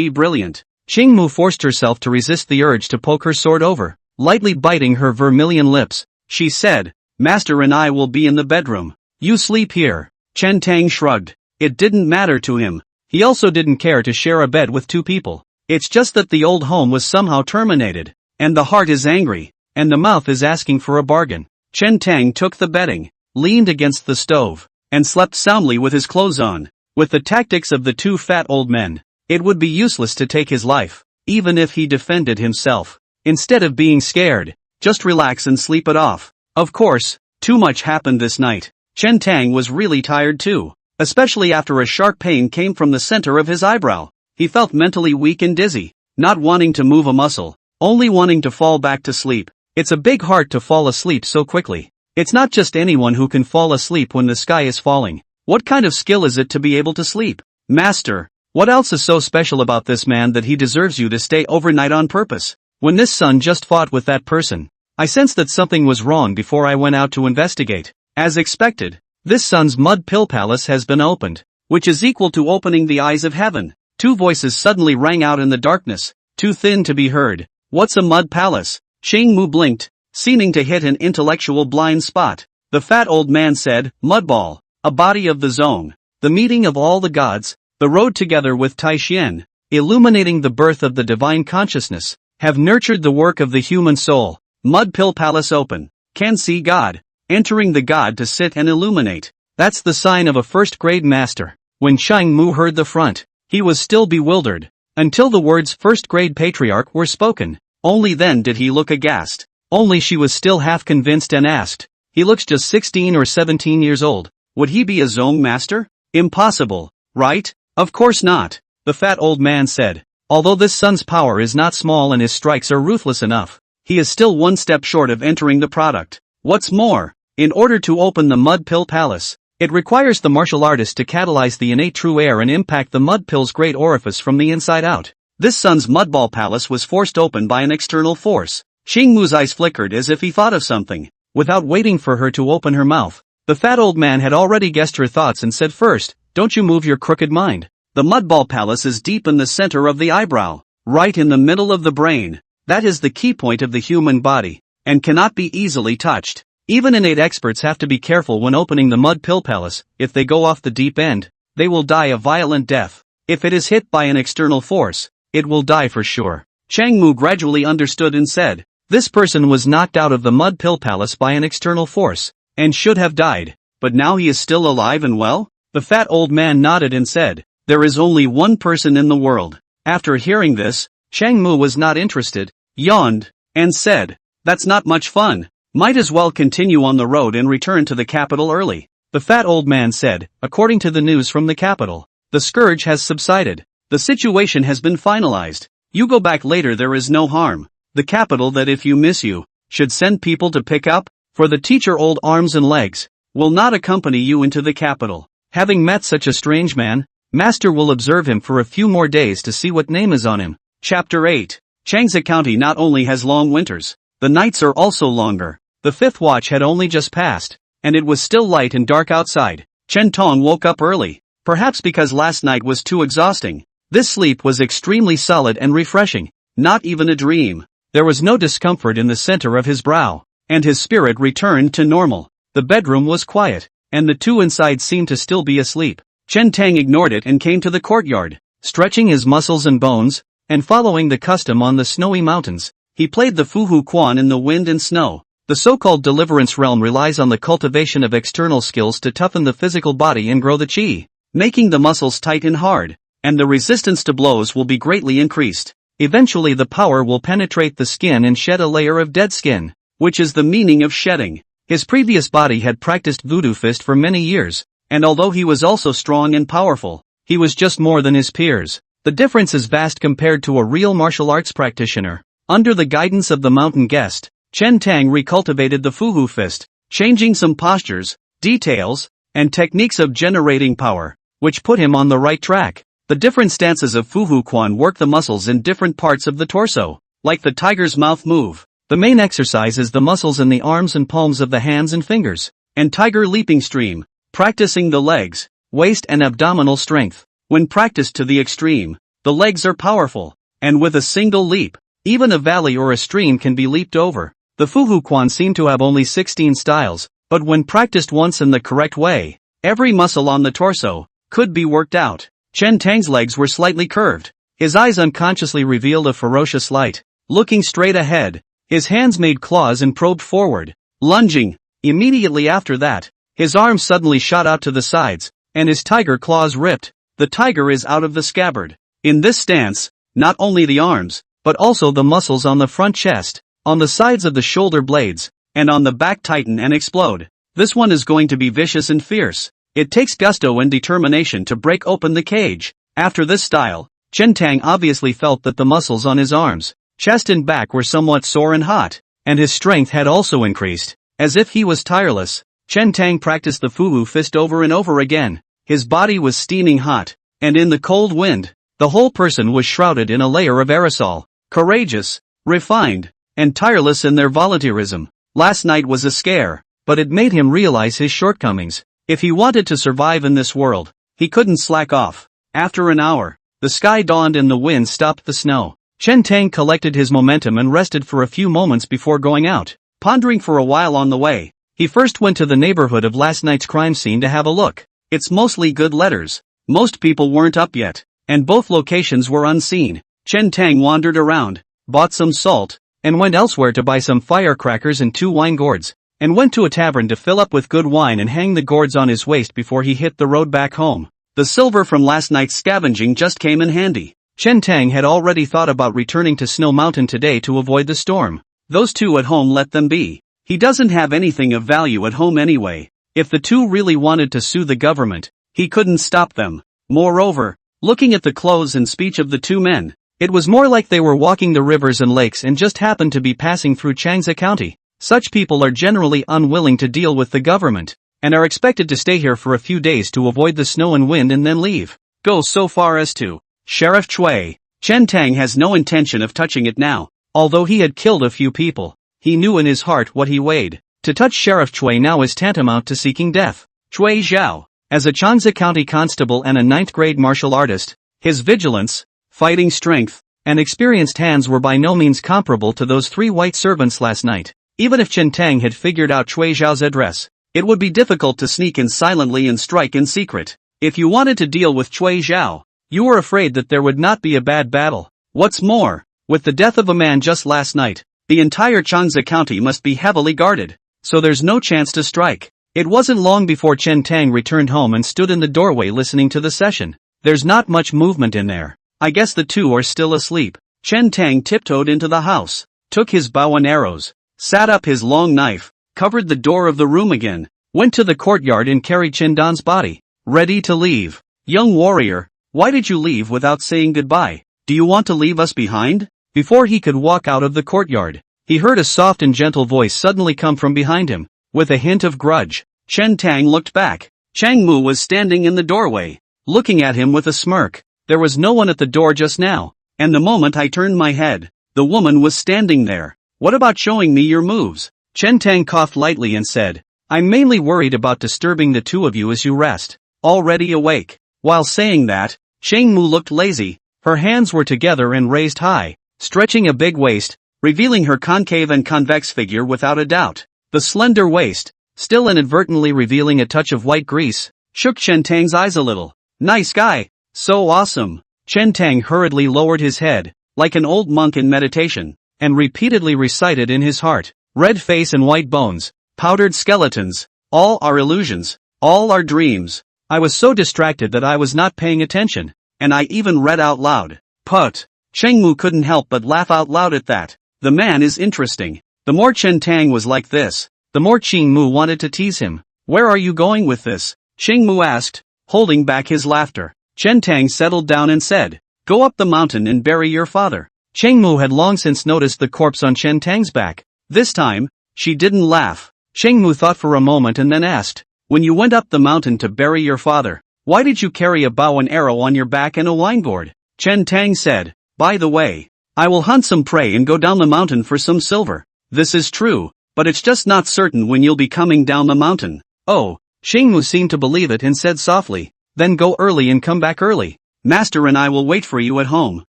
brilliant." Ching Mu forced herself to resist the urge to poke her sword over, lightly biting her vermilion lips. She said, "Master and I will be in the bedroom. You sleep here." Chen Tang shrugged. It didn't matter to him. He also didn't care to share a bed with 2 people. It's just that the old home was somehow terminated, and the heart is angry, and the mouth is asking for a bargain. Chen Tang took the bedding, leaned against the stove, and slept soundly with his clothes on. With the tactics of the 2 fat old men, it would be useless to take his life, even if he defended himself. Instead of being scared, just relax and sleep it off. Of course, too much happened this night. Chen Tang was really tired too. especially after a sharp pain came from the center of his eyebrow. He felt mentally weak and dizzy, not wanting to move a muscle, only wanting to fall back to sleep. It's a big heart to fall asleep so quickly. It's not just anyone who can fall asleep when the sky is falling. What kind of skill is it to be able to sleep? Master, what else is so special about this man that he deserves you to stay overnight on purpose? When this son just fought with that person, I sensed that something was wrong before I went out to investigate. As expected, this son's mud pill palace has been opened, which is equal to opening the eyes of heaven. Two voices suddenly rang out in the darkness, too thin to be heard. What's a mud palace? Shang Mu blinked, seeming to hit an intellectual blind spot. The fat old man said, Mudball, a body of the zone, the meeting of all the gods, the road together with Tai Xian, illuminating the birth of the divine consciousness, have nurtured the work of the human soul. Mud pill palace open. Can see God. Entering the God to sit and illuminate. That's the sign of a first-grade master. When Shang Mu heard the front, he was still bewildered, until the words first-grade patriarch were spoken. Only then did he look aghast. Only she was still half convinced and asked, he looks just 16 or 17 years old. Would he be a zone master? Impossible, right? Of course not, the fat old man said. Although this son's power is not small and his strikes are ruthless enough, he is still one step short of entering the product. What's more, in order to open the mud pill palace, it requires the martial artist to catalyze the innate true air and impact the mud pill's great orifice from the inside out. This son's mudball palace was forced open by an external force. Xing Mu's eyes flickered as if he thought of something. Without waiting for her to open her mouth, the fat old man had already guessed her thoughts and said, first, don't you move your crooked mind. The mudball palace is deep in the center of the eyebrow, right in the middle of the brain. That is the key point of the human body, and cannot be easily touched. Even innate experts have to be careful when opening the mud pill palace. If they go off the deep end, they will die a violent death. If it is hit by an external force, it will die for sure. Chang Mu gradually understood and said, this person was knocked out of the mud pill palace by an external force, and should have died, but now he is still alive and well? The fat old man nodded and said, there is only one person in the world. After hearing this, Chang Mu was not interested, yawned, and said, that's not much fun. Might as well continue on the road and return to the capital early. The fat old man said, according to the news from the capital, the scourge has subsided. The situation has been finalized. You go back later, there is no harm. The capital that if you miss you, should send people to pick up, for the teacher old arms and legs, will not accompany you into the capital. Having met such a strange man, master will observe him for a few more days to see what name is on him. Chapter 8. Changsa County not only has long winters, the nights are also longer. The fifth watch had only just passed, and it was still light and dark outside. Chen Tong woke up early, perhaps because last night was too exhausting. This sleep was extremely solid and refreshing, not even a dream. There was no discomfort in the center of his brow, and his spirit returned to normal. The bedroom was quiet, and the two inside seemed to still be asleep. Chen Tang ignored it and came to the courtyard, stretching his muscles and bones, and following the custom on the snowy mountains, he played the Fuhu Quan in the wind and snow. The so-called deliverance realm relies on the cultivation of external skills to toughen the physical body and grow the qi, making the muscles tight and hard, and the resistance to blows will be greatly increased. Eventually the power will penetrate the skin and shed a layer of dead skin, which is the meaning of shedding. His previous body had practiced voodoo fist for many years, and although he was also strong and powerful, he was just more than his peers. The difference is vast compared to a real martial arts practitioner. Under the guidance of the mountain guest, Chen Tang recultivated the Fuhu fist, changing some postures, details, and techniques of generating power, which put him on the right track. The different stances of Fuhu Quan work the muscles in different parts of the torso, like the tiger's mouth move. The main exercise is the muscles in the arms and palms of the hands and fingers, and tiger leaping stream, practicing the legs, waist and abdominal strength. When practiced to the extreme, the legs are powerful, and with a single leap, even a valley or a stream can be leaped over. The Fuhu Quan seem to have only 16 styles, but when practiced once in the correct way, every muscle on the torso could be worked out. Chen Tang's legs were slightly curved. His eyes unconsciously revealed a ferocious light. Looking straight ahead, his hands made claws and probed forward, lunging. Immediately after that, his arms suddenly shot out to the sides, and his tiger claws ripped. The tiger is out of the scabbard. In this stance, not only the arms, but also the muscles on the front chest, on the sides of the shoulder blades, and on the back tighten and explode. This one is going to be vicious and fierce. It takes gusto and determination to break open the cage. After this style, Chen Tang obviously felt that the muscles on his arms, chest and back were somewhat sore and hot, and his strength had also increased. As if he was tireless, Chen Tang practiced the Fu fist over and over again. His body was steaming hot, and in the cold wind, the whole person was shrouded in a layer of aerosol. Courageous, refined, and tireless in their volunteerism. Last night was a scare, but it made him realize his shortcomings. If he wanted to survive in this world, he couldn't slack off. After an hour, the sky dawned and the wind stopped the snow. Chen Tang collected his momentum and rested for a few moments before going out. Pondering for a while on the way, he first went to the neighborhood of last night's crime scene to have a look. It's mostly good letters. Most people weren't up yet, and both locations were unseen. Chen Tang wandered around, bought some salt, and went elsewhere to buy some firecrackers and 2 wine gourds, and went to a tavern to fill up with good wine and hang the gourds on his waist before he hit the road back home. The silver from last night's scavenging just came in handy. Chen Tang had already thought about returning to Snow Mountain today to avoid the storm. Those 2 at home, let them be. He doesn't have anything of value at home anyway. If the 2 really wanted to sue the government, he couldn't stop them. Moreover, looking at the clothes and speech of the 2 men, it was more like they were walking the rivers and lakes and just happened to be passing through Changsa County. Such people are generally unwilling to deal with the government, and are expected to stay here for a few days to avoid the snow and wind and then leave. Go so far as to Sheriff Chui. Chen Tang has no intention of touching it now. Although he had killed a few people, he knew in his heart what he weighed. To touch Sheriff Chui now is tantamount to seeking death. Chui Zhao, as a Changsa County constable and a 9th-grade martial artist, his vigilance, fighting strength, and experienced hands were by no means comparable to those 3 white servants last night. Even if Chen Tang had figured out Chui Zhao's address, it would be difficult to sneak in silently and strike in secret. If you wanted to deal with Chui Zhao, you were afraid that there would not be a bad battle. What's more, with the death of a man just last night, the entire Changsa County must be heavily guarded, so there's no chance to strike. It wasn't long before Chen Tang returned home and stood in the doorway listening to the session. There's not much movement in there. I guess the 2 are still asleep. Chen Tang tiptoed into the house, took his bow and arrows, sat up his long knife, covered the door of the room again, went to the courtyard and carried Chindan's body, ready to leave. Young warrior, why did you leave without saying goodbye? Do you want to leave us behind? Before he could walk out of the courtyard, he heard a soft and gentle voice suddenly come from behind him, with a hint of grudge. Chen Tang looked back. Chang Mu was standing in the doorway, looking at him with a smirk. There was no one at the door just now, and the moment I turned my head, the woman was standing there. What about showing me your moves? Chen Tang coughed lightly and said, I'm mainly worried about disturbing the 2 of you as you rest. Already awake. While saying that, Chang Mu looked lazy. Her hands were together and raised high, stretching a big waist, revealing her concave and convex figure without a doubt. The slender waist, still inadvertently revealing a touch of white grease, shook Chen Tang's eyes a little. Nice guy. So awesome. Chen Tang hurriedly lowered his head, like an old monk in meditation, and repeatedly recited in his heart, red face and white bones, powdered skeletons, all are illusions, all are dreams. I was so distracted that I was not paying attention, and I even read out loud. Put. Cheng Mu couldn't help but laugh out loud at that. The man is interesting. The more Chen Tang was like this, the more Cheng Mu wanted to tease him. Where are you going with this? Cheng Mu asked, holding back his laughter. Chen Tang settled down and said, go up the mountain and bury your father. Cheng Mu had long since noticed the corpse on Chen Tang's back. This time, she didn't laugh. Cheng Mu thought for a moment and then asked, when you went up the mountain to bury your father, why did you carry a bow and arrow on your back and a wine gourd? Chen Tang said, by the way, I will hunt some prey and go down the mountain for some silver. This is true, but it's just not certain when you'll be coming down the mountain. Oh, Cheng Mu seemed to believe it and said softly, then go early and come back early. Master and I will wait for you at home.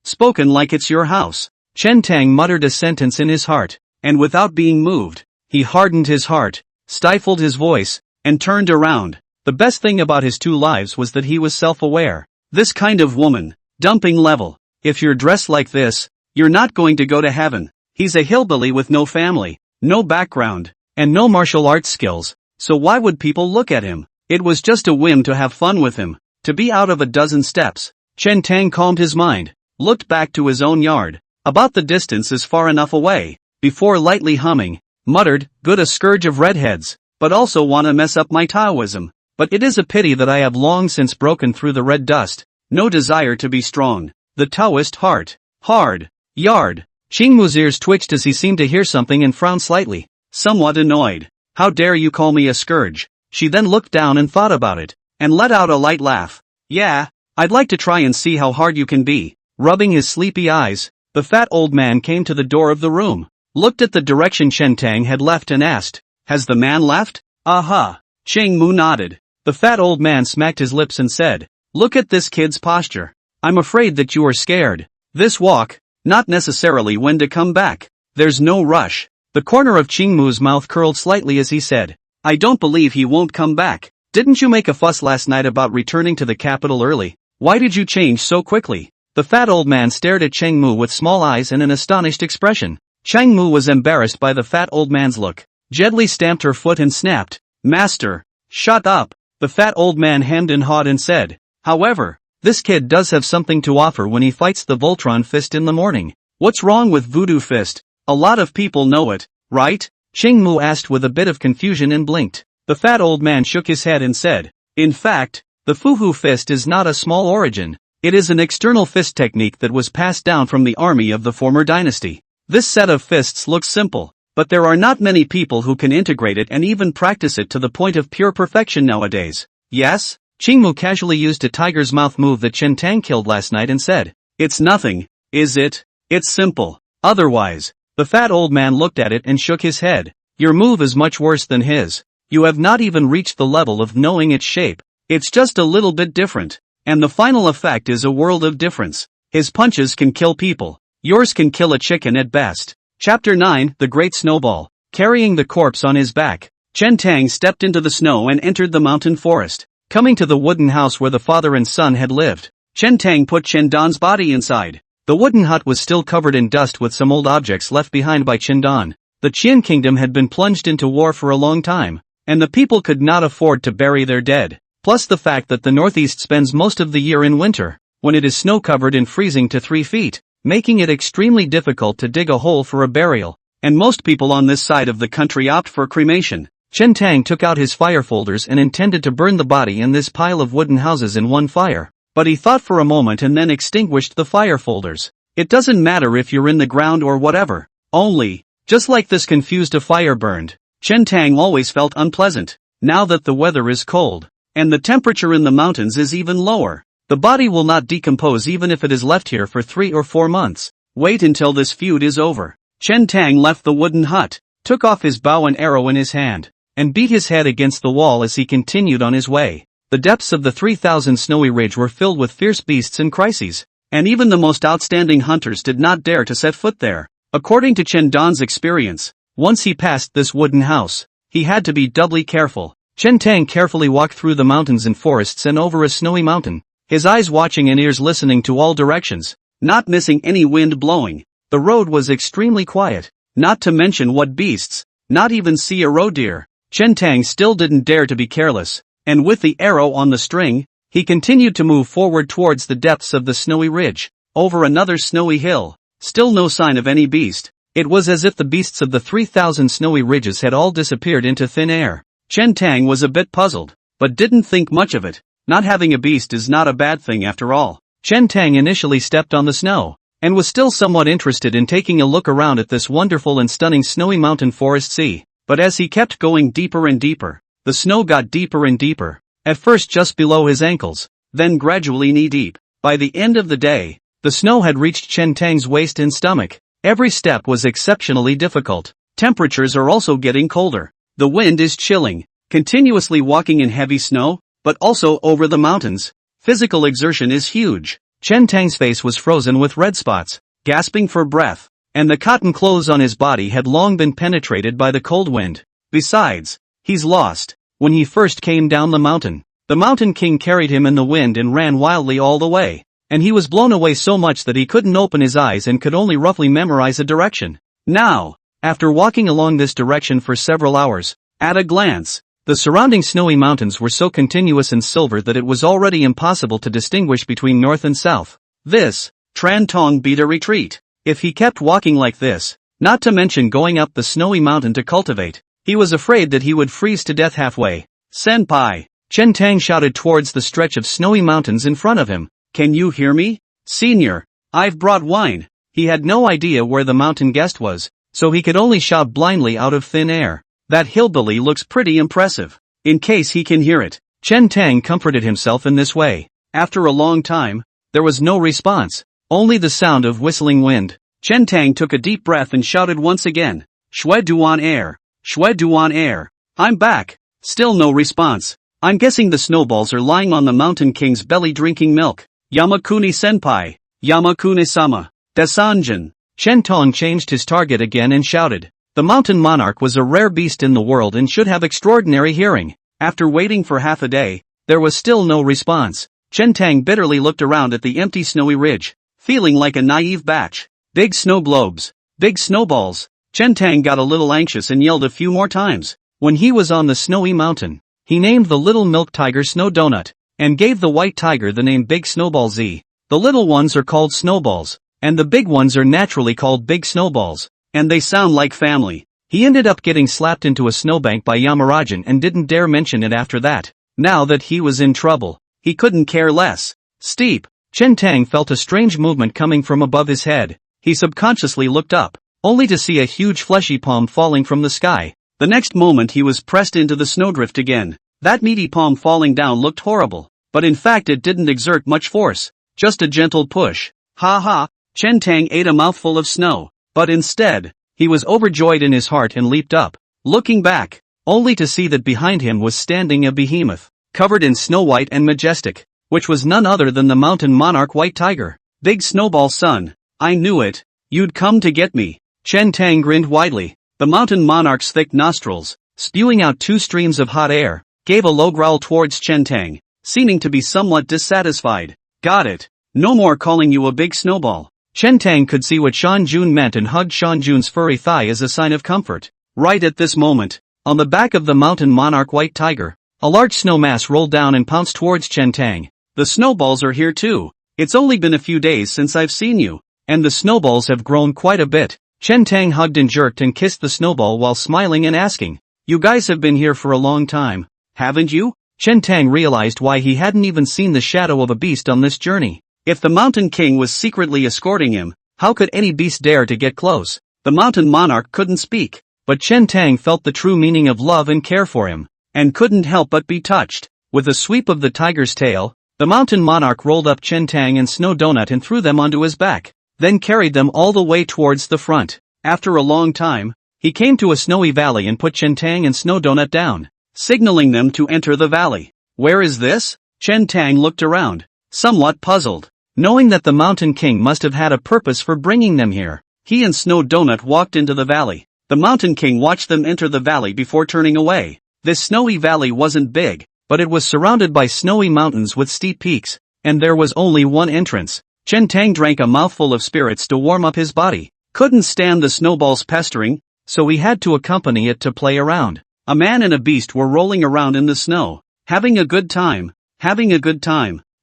Spoken like it's your house. Chen Tang muttered a sentence in his heart, and without being moved, he hardened his heart, stifled his voice, and turned around. The best thing about his two lives was that he was self-aware. This kind of woman, dumping level. If you're dressed like this, you're not going to go to heaven. He's a hillbilly with no family, no background, and no martial arts skills, so why would people look at him? It was just a whim to have fun with him, to be out of a dozen steps. Chen Tang calmed his mind, looked back to his own yard. About the distance is far enough away, before lightly humming, muttered, good a scourge of redheads, but also wanna mess up my Taoism. but it is a pity that I have long since broken through the red dust. No desire to be strong. The Taoist heart. Hard. Yard. Qingmu's ears twitched as he seemed to hear something and frowned slightly, somewhat annoyed. How dare you call me a scourge? She then looked down and thought about it, and let out a light laugh. Yeah, I'd like to try and see how hard you can be. Rubbing his sleepy eyes, the fat old man came to the door of the room, looked at the direction Chen Tang had left and asked, has the man left? Aha. Qingmu nodded. The fat old man smacked his lips and said, look at this kid's posture. I'm afraid that you are scared. This walk, not necessarily when to come back. There's no rush. The corner of Qingmu's mouth curled slightly as he said, I don't believe he won't come back. Didn't you make a fuss last night about returning to the capital early? Why did you change so quickly? The fat old man stared at Qingmu with small eyes and an astonished expression. Qingmu was embarrassed by the fat old man's look. Jedli stamped her foot and snapped, Master, shut up. The fat old man hemmed and hawed and said, however, this kid does have something to offer when he fights the Voltron fist in the morning. What's wrong with voodoo fist? A lot of people know it, right? Qingmu asked with a bit of confusion and blinked. The fat old man shook his head and said, in fact, the fuhu fist is not a small origin. It is an external fist technique that was passed down from the army of the former dynasty. This set of fists looks simple, but there are not many people who can integrate it and even practice it to the point of pure perfection nowadays. Yes? Qingmu casually used a tiger's mouth move that Chen Tang killed last night and said, it's nothing, is it? It's simple. Otherwise. The fat old man looked at it and shook his head. Your move is much worse than his. You have not even reached the level of knowing its shape. It's just a little bit different. And the final effect is a world of difference. His punches can kill people. Yours can kill a chicken at best. Chapter 9, The Great Snowball. Carrying the corpse on his back, Chen Tang stepped into the snow and entered the mountain forest. Coming to the wooden house where the father and son had lived, Chen Tang put Chen Dan's body inside. The wooden hut was still covered in dust with some old objects left behind by Chen Dan. The Qian kingdom had been plunged into war for a long time, and the people could not afford to bury their dead. Plus the fact that the northeast spends most of the year in winter, when it is snow-covered and freezing to 3 feet, making it extremely difficult to dig a hole for a burial, and most people on this side of the country opt for cremation. Chen Tang took out his fire folders and intended to burn the body in this pile of wooden houses in one fire. But he thought for a moment and then extinguished the fire folders. It doesn't matter if you're in the ground or whatever. Only, just like this confused a fire burned. Chen Tang always felt unpleasant. Now that the weather is cold, and the temperature in the mountains is even lower, the body will not decompose even if it is left here for 3 or 4 months. Wait until this feud is over. Chen Tang left the wooden hut, took off his bow and arrow in his hand, and beat his head against the wall as he continued on his way. The depths of the 3,000 snowy ridge were filled with fierce beasts and crises, and even the most outstanding hunters did not dare to set foot there. According to Chen Dan's experience, once he passed this wooden house, he had to be doubly careful. Chen Tang carefully walked through the mountains and forests and over a snowy mountain, his eyes watching and ears listening to all directions, not missing any wind blowing. The road was extremely quiet, not to mention what beasts, not even see a roe deer. Chen Tang still didn't dare to be careless. And with the arrow on the string, he continued to move forward towards the depths of the snowy ridge, over another snowy hill, still no sign of any beast. It was as if the beasts of the 3,000 snowy ridges had all disappeared into thin air. Chen Tang was a bit puzzled, but didn't think much of it. Not having a beast is not a bad thing after all. Chen Tang initially stepped on the snow, and was still somewhat interested in taking a look around at this wonderful and stunning snowy mountain forest sea. But as he kept going deeper and deeper, the snow got deeper and deeper, at first just below his ankles, then gradually knee-deep. By the end of the day, the snow had reached Chen Tang's waist and stomach. Every step was exceptionally difficult. Temperatures are also getting colder. The wind is chilling. Continuously walking in heavy snow, but also over the mountains. Physical exertion is huge. Chen Tang's face was frozen with red spots, gasping for breath, and the cotton clothes on his body had long been penetrated by the cold wind. Besides, he's lost. When he first came down the Mountain King carried him in the wind and ran wildly all the way, and he was blown away so much that he couldn't open his eyes and could only roughly memorize a direction. Now, after walking along this direction for several hours, at a glance, the surrounding snowy mountains were so continuous and silver that it was already impossible to distinguish between north and south. This, Tran Tong beat a retreat. If he kept walking like this, not to mention going up the snowy mountain to cultivate, he was afraid that he would freeze to death halfway. Senpai, Chen Tang shouted towards the stretch of snowy mountains in front of him. Can you hear me? Senior, I've brought wine. He had no idea where the mountain guest was, so he could only shout blindly out of thin air. That hillbilly looks pretty impressive. In case he can hear it. Chen Tang comforted himself in this way. After a long time, there was no response, only the sound of whistling wind. Chen Tang took a deep breath and shouted once again. Shwe duan air. Shwe duan air. I'm back. Still no response. I'm guessing the snowballs are lying on the Mountain King's belly drinking milk. Yamakuni senpai. Yamakune-sama. Desanjin. Chen Tong changed his target again and shouted. The mountain monarch was a rare beast in the world and should have extraordinary hearing. After waiting for half a day, there was still no response. Chen Tang bitterly looked around at the empty snowy ridge, feeling like a naive batch. Big snow globes. Big snowballs. Chen Tang got a little anxious and yelled a few more times. When he was on the snowy mountain, he named the little milk tiger Snow Donut, and gave the white tiger the name Big Snowball Z. The little ones are called snowballs, and the big ones are naturally called big snowballs, and they sound like family. He ended up getting slapped into a snowbank by Yamarajan and didn't dare mention it after that. Now that he was in trouble, he couldn't care less. Steep. Chen Tang felt a strange movement coming from above his head. He subconsciously looked up, only to see a huge fleshy palm falling from the sky. The next moment he was pressed into the snowdrift again. That meaty palm falling down looked horrible, but in fact it didn't exert much force, just a gentle push. Ha ha, Chen Tang ate a mouthful of snow, but instead, he was overjoyed in his heart and leaped up, looking back, only to see that behind him was standing a behemoth, covered in snow white and majestic, which was none other than the mountain monarch White Tiger. Big Snowball son, I knew it, you'd come to get me. Chen Tang grinned widely. The mountain monarch's thick nostrils, spewing out 2 streams of hot air, gave a low growl towards Chen Tang, seeming to be somewhat dissatisfied. Got it. No more calling you a big snowball. Chen Tang could see what Shan Jun meant and hugged Shan Jun's furry thigh as a sign of comfort. Right at this moment, on the back of the mountain monarch White Tiger, a large snow mass rolled down and pounced towards Chen Tang. The snowballs are here too. It's only been a few days since I've seen you, and the snowballs have grown quite a bit. Chen Tang hugged and jerked and kissed the snowball while smiling and asking, you guys have been here for a long time, haven't you? Chen Tang realized why he hadn't even seen the shadow of a beast on this journey. If the Mountain King was secretly escorting him, how could any beast dare to get close? The mountain monarch couldn't speak, but Chen Tang felt the true meaning of love and care for him, and couldn't help but be touched. With a sweep of the tiger's tail, the mountain monarch rolled up Chen Tang and Snow Donut and threw them onto his back, then carried them all the way towards the front. After a long time, he came to a snowy valley and put Chen Tang and Snow Donut down, signaling them to enter the valley. Where is this? Chen Tang looked around, somewhat puzzled. Knowing that the Mountain King must have had a purpose for bringing them here, he and Snow Donut walked into the valley. The Mountain King watched them enter the valley before turning away. This snowy valley wasn't big, but it was surrounded by snowy mountains with steep peaks, and there was only one entrance. Chen Tang drank a mouthful of spirits to warm up his body. Couldn't stand the snowball's pestering, so he had to accompany it to play around. A man and a beast were rolling around in the snow, having a good time.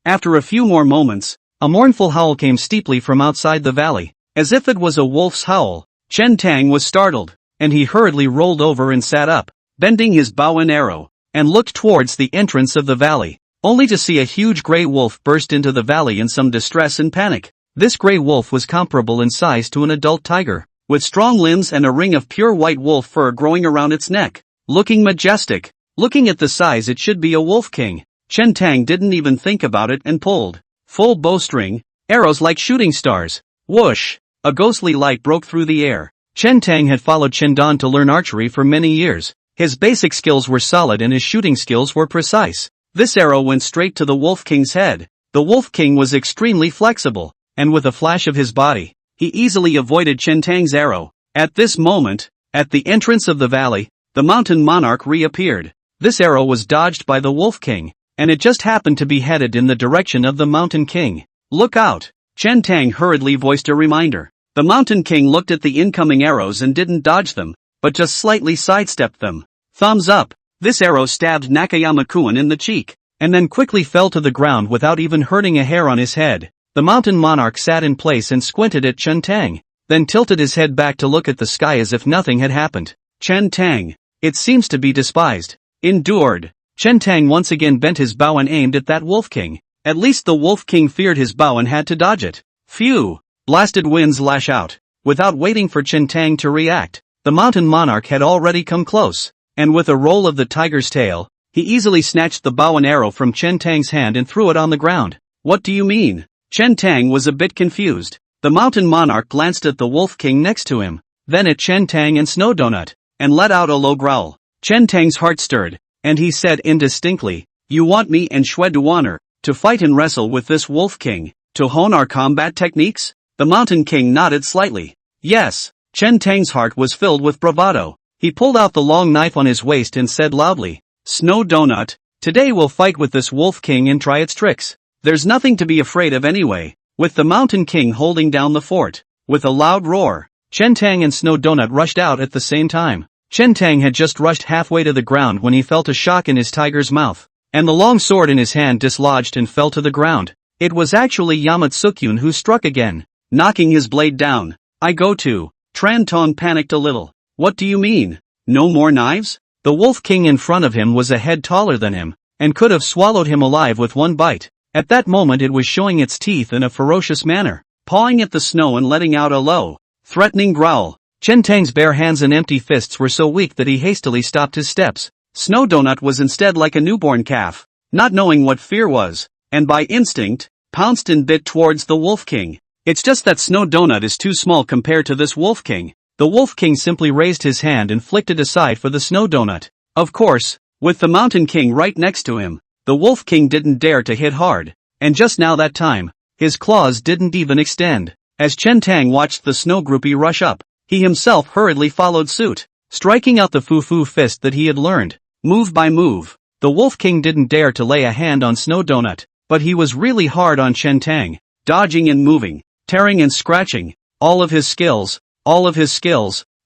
After a few more moments, a mournful howl came steeply from outside the valley, as if it was a wolf's howl. Chen Tang was startled, and he hurriedly rolled over and sat up, bending his bow and arrow, and looked towards the entrance of the valley, only to see a huge gray wolf burst into the valley in some distress and panic. This gray wolf was comparable in size to an adult tiger, with strong limbs and a ring of pure white wolf fur growing around its neck, looking majestic. Looking at the size, it should be a wolf king. Chen Tang didn't even think about it and pulled full bowstring, arrows like shooting stars. Whoosh! A ghostly light broke through the air. Chen Tang had followed Chen Dan to learn archery for many years. His basic skills were solid and his shooting skills were precise. This arrow went straight to the Wolf King's head. The Wolf King was extremely flexible, and with a flash of his body, he easily avoided Chen Tang's arrow. At this moment, at the entrance of the valley, the mountain monarch reappeared. This arrow was dodged by the Wolf King, and it just happened to be headed in the direction of the Mountain King. Look out! Chen Tang hurriedly voiced a reminder. The Mountain King looked at the incoming arrows and didn't dodge them, but just slightly sidestepped them. Thumbs up! This arrow stabbed Nakayama-kun in the cheek, and then quickly fell to the ground without even hurting a hair on his head. The mountain monarch sat in place and squinted at Chen Tang, then tilted his head back to look at the sky as if nothing had happened. Chen Tang, it seems to be despised, endured. Chen Tang once again bent his bow and aimed at that Wolf King. At least the Wolf King feared his bow and had to dodge it. Phew! Blasted winds lash out. Without waiting for Chen Tang to react, the mountain monarch had already come close, and with a roll of the tiger's tail, he easily snatched the bow and arrow from Chen Tang's hand and threw it on the ground. What do you mean? Chen Tang was a bit confused. The mountain monarch glanced at the Wolf King next to him, then at Chen Tang and Snow Donut, and let out a low growl. Chen Tang's heart stirred, and he said indistinctly, "You want me and Shwe Duaner to fight and wrestle with this Wolf King, to hone our combat techniques?" The Mountain King nodded slightly. Yes. Chen Tang's heart was filled with bravado. He pulled out the long knife on his waist and said loudly, "Snow Donut, today we'll fight with this Wolf King and try its tricks. There's nothing to be afraid of anyway." With the Mountain King holding down the fort, with a loud roar, Chen Tang and Snow Donut rushed out at the same time. Chen Tang had just rushed halfway to the ground when he felt a shock in his tiger's mouth, and the long sword in his hand dislodged and fell to the ground. It was actually Yamatsukyun who struck again, knocking his blade down. "I go to." Tran Tong panicked a little. "What do you mean? No more knives?" The Wolf King in front of him was a head taller than him, and could have swallowed him alive with one bite. At that moment it was showing its teeth in a ferocious manner, pawing at the snow and letting out a low, threatening growl. Chen Tang's bare hands and empty fists were so weak that he hastily stopped his steps. Snow Donut was instead like a newborn calf, not knowing what fear was, and by instinct, pounced and bit towards the Wolf King. It's just that Snow Donut is too small compared to this Wolf King. The Wolf King simply raised his hand and flicked it aside for the Snow Donut. Of course, with the Mountain King right next to him, the Wolf King didn't dare to hit hard, and just now that time, his claws didn't even extend. As Chen Tang watched the snow groupie rush up, he himself hurriedly followed suit, striking out the Fu fist that he had learned, move by move. The Wolf King didn't dare to lay a hand on Snow Donut, but he was really hard on Chen Tang, dodging and moving, tearing and scratching, all of his skills.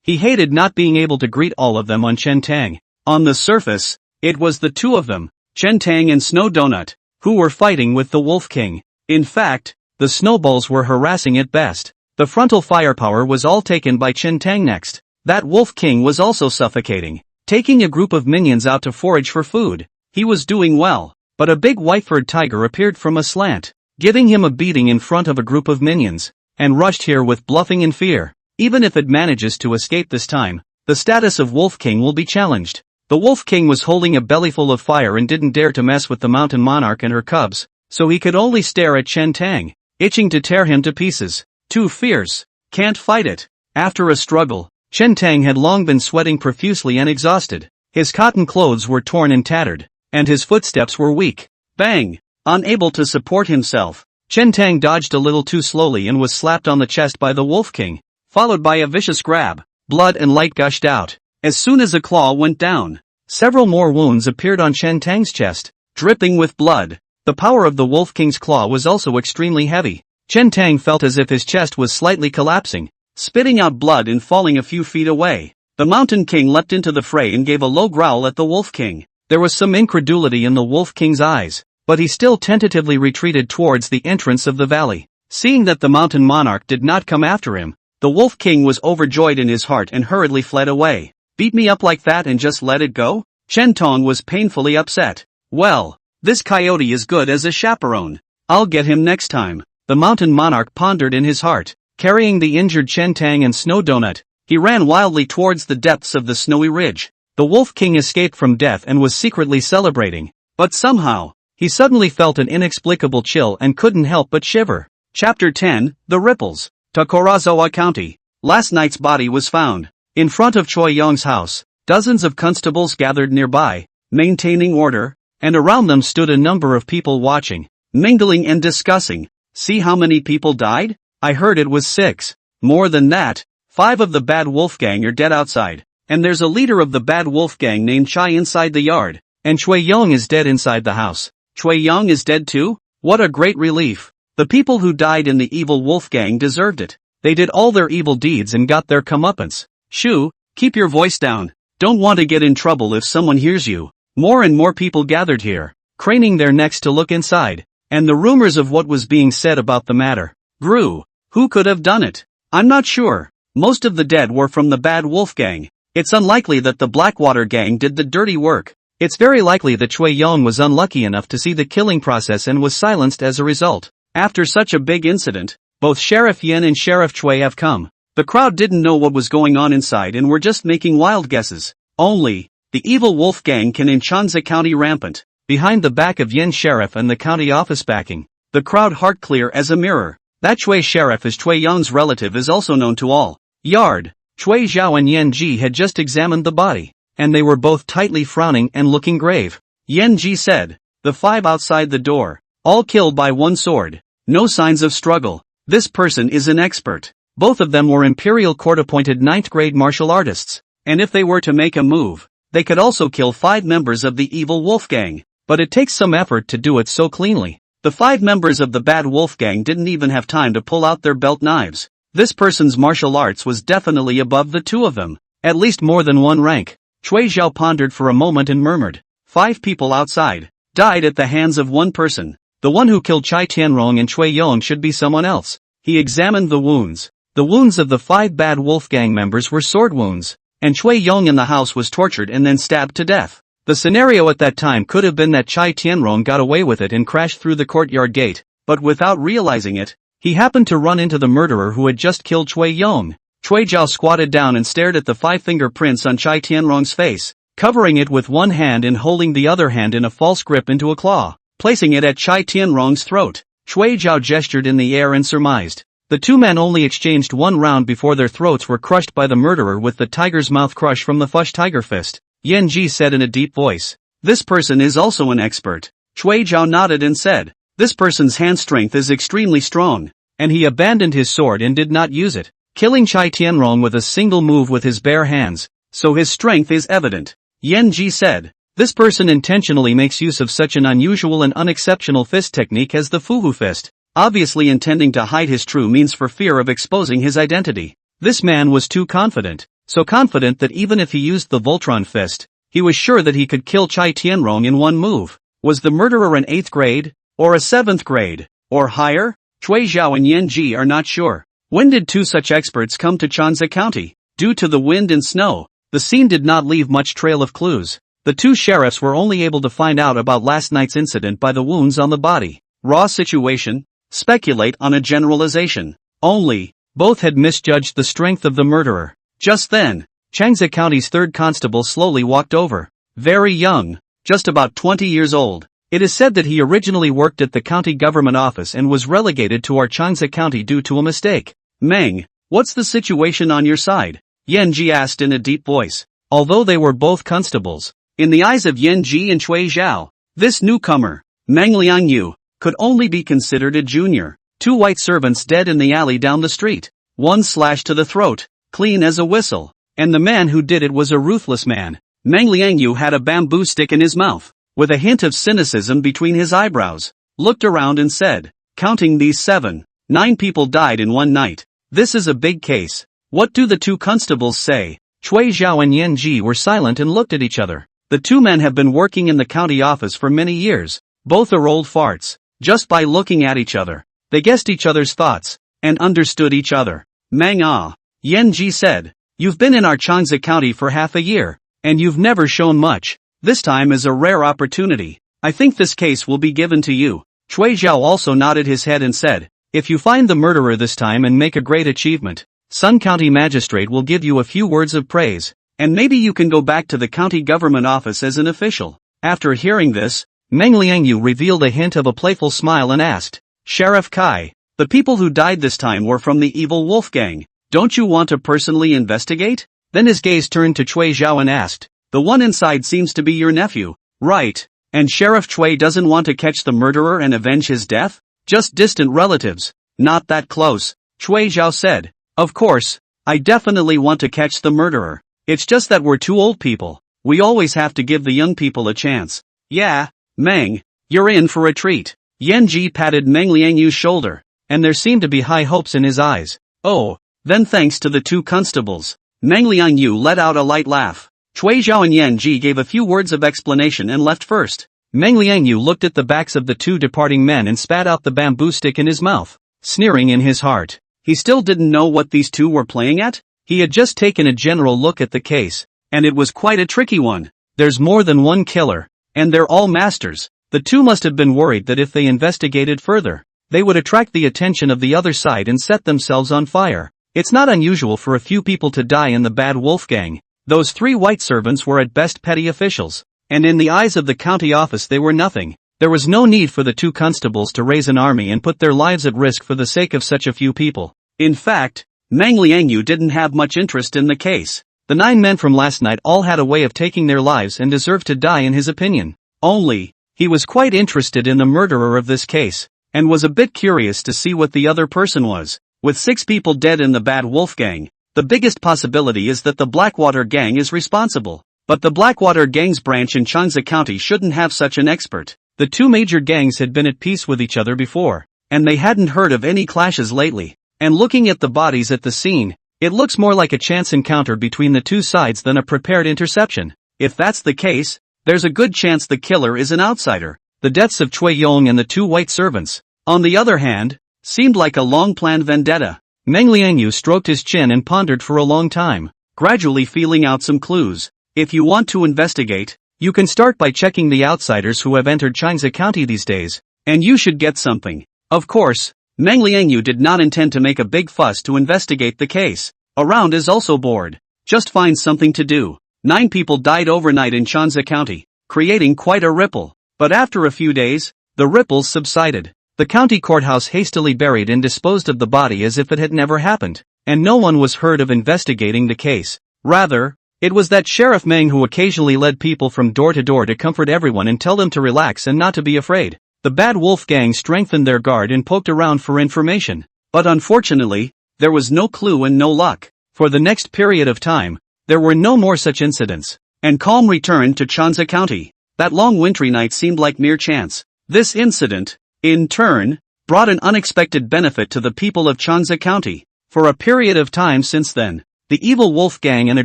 He hated not being able to greet all of them on Chen Tang. On the surface, it was the two of them, Chen Tang and Snow Donut, who were fighting with the Wolf King. In fact, the snowballs were harassing at best. The frontal firepower was all taken by Chen Tang next. That Wolf King was also suffocating, taking a group of minions out to forage for food. He was doing well, but a big white-furred tiger appeared from a slant, giving him a beating in front of a group of minions, and rushed here with bluffing and fear. Even if it manages to escape this time, the status of Wolf King will be challenged. The Wolf King was holding a bellyful of fire and didn't dare to mess with the Mountain Monarch and her cubs, so he could only stare at Chen Tang, itching to tear him to pieces. Too fierce. Can't fight it. After a struggle, Chen Tang had long been sweating profusely and exhausted. His cotton clothes were torn and tattered, and his footsteps were weak. Bang! Unable to support himself, Chen Tang dodged a little too slowly and was slapped on the chest by the Wolf King, followed by a vicious grab. Blood and light gushed out. As soon as a claw went down, several more wounds appeared on Chen Tang's chest, dripping with blood. The power of the Wolf King's claw was also extremely heavy. Chen Tang felt as if his chest was slightly collapsing, spitting out blood and falling a few feet away. The Mountain King leapt into the fray and gave a low growl at the Wolf King. There was some incredulity in the Wolf King's eyes, but he still tentatively retreated towards the entrance of the valley. Seeing that the Mountain Monarch did not come after him, the Wolf King was overjoyed in his heart and hurriedly fled away. Beat me up like that and just let it go? Chen Tong was painfully upset. Well, this coyote is good as a chaperone. I'll get him next time. The Mountain Monarch pondered in his heart. Carrying the injured Chen Tang and Snow Donut, he ran wildly towards the depths of the snowy ridge. The Wolf King escaped from death and was secretly celebrating. But somehow, he suddenly felt an inexplicable chill and couldn't help but shiver. Chapter 10, The Ripples. Tokorozawa County. Last night's body was found. In front of Choi Yong's house, dozens of constables gathered nearby, maintaining order, and around them stood a number of people watching, mingling and discussing. See how many people died? I heard it was 6. More than that, 5 of the Bad Wolf Gang are dead outside, and there's a leader of the Bad Wolf Gang named Chai inside the yard, and Choi Yong is dead inside the house. Choi Yong is dead too? What a great relief. The people who died in the evil Wolf Gang deserved it. They did all their evil deeds and got their comeuppance. Shoo, keep your voice down. Don't want to get in trouble if someone hears you. More and more people gathered here, craning their necks to look inside, and the rumors of what was being said about the matter grew. Who could have done it? I'm not sure. Most of the dead were from the Bad Wolf Gang. It's unlikely that the Blackwater Gang did the dirty work. It's very likely that Chui Yong was unlucky enough to see the killing process and was silenced as a result. After such a big incident, both Sheriff Yin and Sheriff Chui have come. The crowd didn't know what was going on inside and were just making wild guesses. Only, the evil wolf gang can in Chanza County rampant. Behind the back of Yin Sheriff and the county office backing, the crowd heart clear as a mirror. That Chui Sheriff is Chui Yong's relative is also known to all. Yard, Chui Zhao and Yen Ji had just examined the body, and they were both tightly frowning and looking grave. Yen Ji said, the 5 outside the door, all killed by one sword. No signs of struggle. This person is an expert. Both of them were Imperial Court-appointed 9th grade martial artists, and if they were to make a move, they could also kill 5 members of the evil wolf gang, but it takes some effort to do it so cleanly. The 5 members of the bad wolf gang didn't even have time to pull out their belt knives. This person's martial arts was definitely above the 2 of them, at least more than 1 rank. Chui Zhao pondered for a moment and murmured, 5 people outside, died at the hands of 1 person. The one who killed Chai Tianrong and Chui Yong should be someone else. He examined the wounds. The wounds of the 5 bad wolf gang members were sword wounds, and Chui Yong in the house was tortured and then stabbed to death. The scenario at that time could have been that Chai Tianrong got away with it and crashed through the courtyard gate, but without realizing it, he happened to run into the murderer who had just killed Chui Yong. Chui Zhao squatted down and stared at the 5 fingerprints on Chai Tianrong's face, covering it with one hand and holding the other hand in a false grip into a claw, placing it at Chai Tianrong's throat. Chui Zhao gestured in the air and surmised. The 2 men only exchanged 1 round before their throats were crushed by the murderer with the tiger's mouth crush from the Fush Tiger Fist. Yen Ji said in a deep voice. This person is also an expert. Chui Zhao nodded and said. This person's hand strength is extremely strong, and he abandoned his sword and did not use it, killing Chai Tianrong with a single move with his bare hands, so his strength is evident. Yen Ji said. This person intentionally makes use of such an unusual and unexceptional fist technique as the Fuhu Fist, obviously intending to hide his true means for fear of exposing his identity. This man was too confident, so confident that even if he used the Voltron Fist, he was sure that he could kill Chai Tianrong in 1 move. Was the murderer an 8th grade, or a 7th grade, or higher? Chui Zhao and Yen Ji are not sure. When did 2 such experts come to Chanza County? Due to the wind and snow, the scene did not leave much trail of clues. The 2 sheriffs were only able to find out about last night's incident by the wounds on the body. Raw situation? Speculate on a generalization. Only, both had misjudged the strength of the murderer. Just then, Changsa County's 3rd constable slowly walked over. Very young, just about 20 years old. It is said that he originally worked at the county government office and was relegated to our Changsa County due to a mistake. Meng, what's the situation on your side? Yen Ji asked in a deep voice. Although they were both constables, in the eyes of Yen Ji and Chui Zhao, this newcomer, Meng Liangyu, could only be considered a junior. 2 white servants dead in the alley down the street. 1 slash to the throat, clean as a whistle. And the man who did it was a ruthless man. Meng Liangyu had a bamboo stick in his mouth, with a hint of cynicism between his eyebrows, looked around and said, counting these 7, 9 people died in 1 night. This is a big case. What do the 2 constables say? Chui Zhao and Yen Ji were silent and looked at each other. The 2 men have been working in the county office for many years. Both are old farts. Just by looking at each other, they guessed each other's thoughts, and understood each other. Meng Ah, Yen Ji said, you've been in our Changsa County for half a year, and you've never shown much. This time is a rare opportunity. I think this case will be given to you. Chui Zhao also nodded his head and said, if you find the murderer this time and make a great achievement, Sun County Magistrate will give you a few words of praise, and maybe you can go back to the county government office as an official. After hearing this, Meng Liangyu revealed a hint of a playful smile and asked, Sheriff Kai, the people who died this time were from the evil wolf gang. Don't you want to personally investigate? Then his gaze turned to Chui Zhao and asked, the one inside seems to be your nephew, right? And Sheriff Chui doesn't want to catch the murderer and avenge his death? Just distant relatives, not that close, Chui Zhao said. Of course, I definitely want to catch the murderer. It's just that we're 2 old people. We always have to give the young people a chance. Yeah, Meng, you're in for a treat. Yen Ji patted Meng Liangyu's shoulder, and there seemed to be high hopes in his eyes. Oh, then thanks to the 2 constables. Meng Liangyu let out a light laugh. Chui Zhao and Yen Ji gave a few words of explanation and left first. Meng Liangyu looked at the backs of the 2 departing men and spat out the bamboo stick in his mouth, sneering in his heart. He still didn't know what these 2 were playing at. He had just taken a general look at the case, and it was quite a tricky one. There's more than one killer, and they're all masters. The two must have been worried that if they investigated further, they would attract the attention of the other side and set themselves on fire. It's not unusual for a few people to die in the Bad Wolf Gang. Those 3 white servants were at best petty officials, and in the eyes of the county office they were nothing. There was no need for the 2 constables to raise an army and put their lives at risk for the sake of such a few people. In fact, Mang Liangyu didn't have much interest in the case. The 9 men from last night all had a way of taking their lives and deserved to die in his opinion. Only, he was quite interested in the murderer of this case, and was a bit curious to see what the other person was. With 6 people dead in the Bad Wolf Gang, the biggest possibility is that the Blackwater Gang is responsible. But the Blackwater Gang's branch in Changsa County shouldn't have such an expert. The 2 major gangs had been at peace with each other before, and they hadn't heard of any clashes lately. And looking at the bodies at the scene, it looks more like a chance encounter between the 2 sides than a prepared interception. If that's the case, there's a good chance the killer is an outsider. The deaths of Cui Yong and the 2 white servants, on the other hand, seemed like a long-planned vendetta. Meng Liangyu stroked his chin and pondered for a long time, gradually feeling out some clues. If you want to investigate, you can start by checking the outsiders who have entered Changsa County these days, and you should get something. Of course, Meng Liangyu did not intend to make a big fuss to investigate the case. Around is also bored. Just find something to do. 9 people died overnight in Changsa County, creating quite a ripple. But after a few days, the ripples subsided. The county courthouse hastily buried and disposed of the body as if it had never happened, and no one was heard of investigating the case. Rather, it was that Sheriff Meng who occasionally led people from door to door to comfort everyone and tell them to relax and not to be afraid. The Bad Wolf Gang strengthened their guard and poked around for information. But unfortunately, there was no clue and no luck. For the next period of time, there were no more such incidents, and calm returned to Changsa County. That long wintry night seemed like mere chance. This incident, in turn, brought an unexpected benefit to the people of Changsa County. For a period of time since then, the evil Wolf Gang and a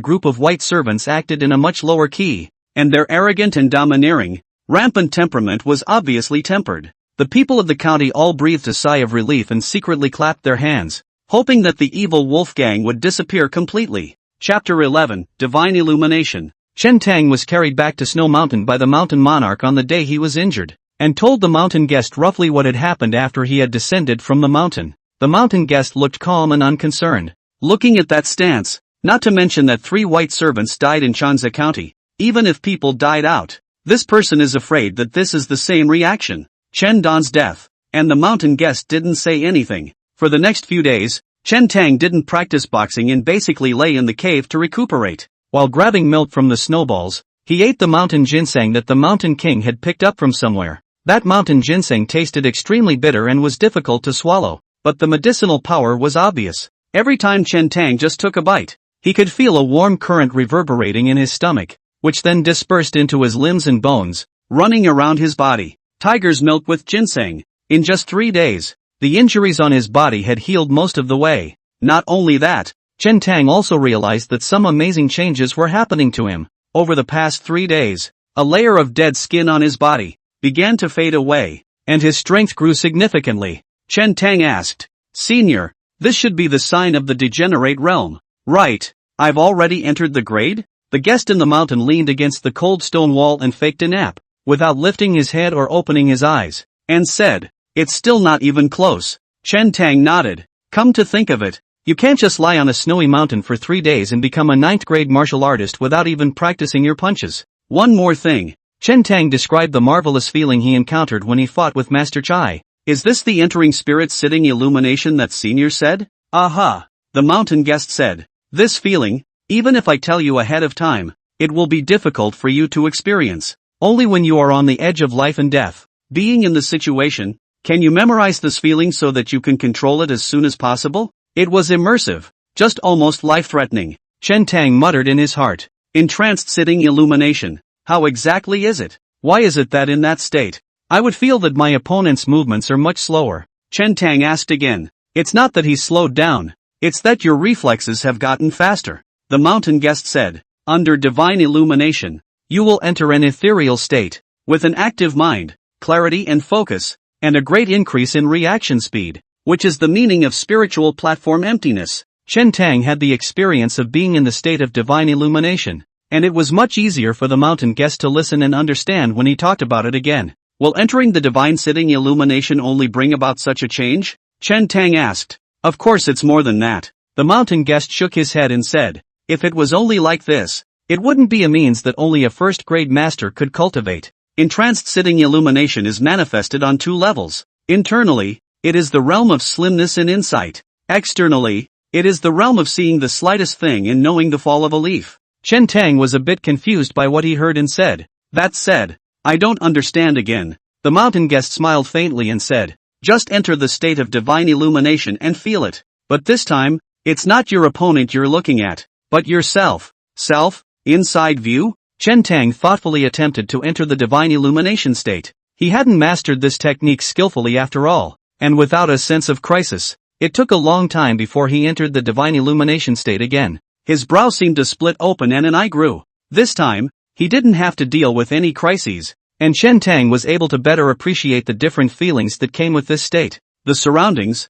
group of white servants acted in a much lower key, and their arrogant and domineering, rampant temperament was obviously tempered. The people of the county all breathed a sigh of relief and secretly clapped their hands, hoping that the evil Wolf Gang would disappear completely. Chapter 11, Divine Illumination. Chen Tang was carried back to Snow Mountain by the mountain monarch on the day he was injured, and told the mountain guest roughly what had happened after he had descended from the mountain. The mountain guest looked calm and unconcerned. Looking at that stance, not to mention that 3 white servants died in Changsa County, even if people died out, this person is afraid that this is the same reaction. Chen Dan's death, and the mountain guest didn't say anything. For the next few days, Chen Tang didn't practice boxing and basically lay in the cave to recuperate. While grabbing milk from the snowballs, he ate the mountain ginseng that the mountain king had picked up from somewhere. That mountain ginseng tasted extremely bitter and was difficult to swallow, but the medicinal power was obvious. Every time Chen Tang just took a bite, he could feel a warm current reverberating in his stomach, which then dispersed into his limbs and bones, running around his body. Tiger's milk with ginseng. In just 3 days, the injuries on his body had healed most of the way. Not only that, Chen Tang also realized that some amazing changes were happening to him. Over the past 3 days, a layer of dead skin on his body began to fade away, and his strength grew significantly. Chen Tang asked, "Senior, this should be the sign of the degenerate realm, right? I've already entered the grade?" The guest in the mountain leaned against the cold stone wall and faked a nap, without lifting his head or opening his eyes, and said, "It's still not even close." Chen Tang nodded. "Come to think of it, you can't just lie on a snowy mountain for 3 days and become a 9th grade martial artist without even practicing your punches. One more thing." Chen Tang described the marvelous feeling he encountered when he fought with Master Chai. "Is this the entering spirit sitting illumination that Senior said?" "Aha," the mountain guest said. "This feeling, even if I tell you ahead of time, it will be difficult for you to experience. Only when you are on the edge of life and death, being in the situation, can you memorize this feeling so that you can control it as soon as possible?" It was immersive, just almost life-threatening. Chen Tang muttered in his heart. "Entranced sitting illumination. How exactly is it? Why is it that in that state, I would feel that my opponent's movements are much slower?" Chen Tang asked again. "It's not that he's slowed down, it's that your reflexes have gotten faster," the mountain guest said. "Under divine illumination, you will enter an ethereal state, with an active mind, clarity and focus, and a great increase in reaction speed, which is the meaning of spiritual platform emptiness." Chen Tang had the experience of being in the state of divine illumination. and it was much easier for the mountain guest to listen and understand when he talked about it again. Will entering the divine sitting illumination only bring about such a change? Chen Tang asked. Of course it's more than that. The mountain guest shook his head and said, if it was only like this, it wouldn't be a means that only a first-grade master could cultivate. Entranced sitting illumination is manifested on 2 levels. Internally, it is the realm of slimness and insight. Externally, it is the realm of seeing the slightest thing and knowing the fall of a leaf. Chen Tang was a bit confused by what he heard and said, that said, I don't understand again. The mountain guest smiled faintly and said, just enter the state of divine illumination and feel it. But this time, it's not your opponent you're looking at, but yourself. Self? Inside view? Chen Tang thoughtfully attempted to enter the divine illumination state. He hadn't mastered this technique skillfully after all, and without a sense of crisis. It took a long time before he entered the divine illumination state again. His brow seemed to split open and an eye grew. This time, he didn't have to deal with any crises, and Chen Tang was able to better appreciate the different feelings that came with this state. The surroundings,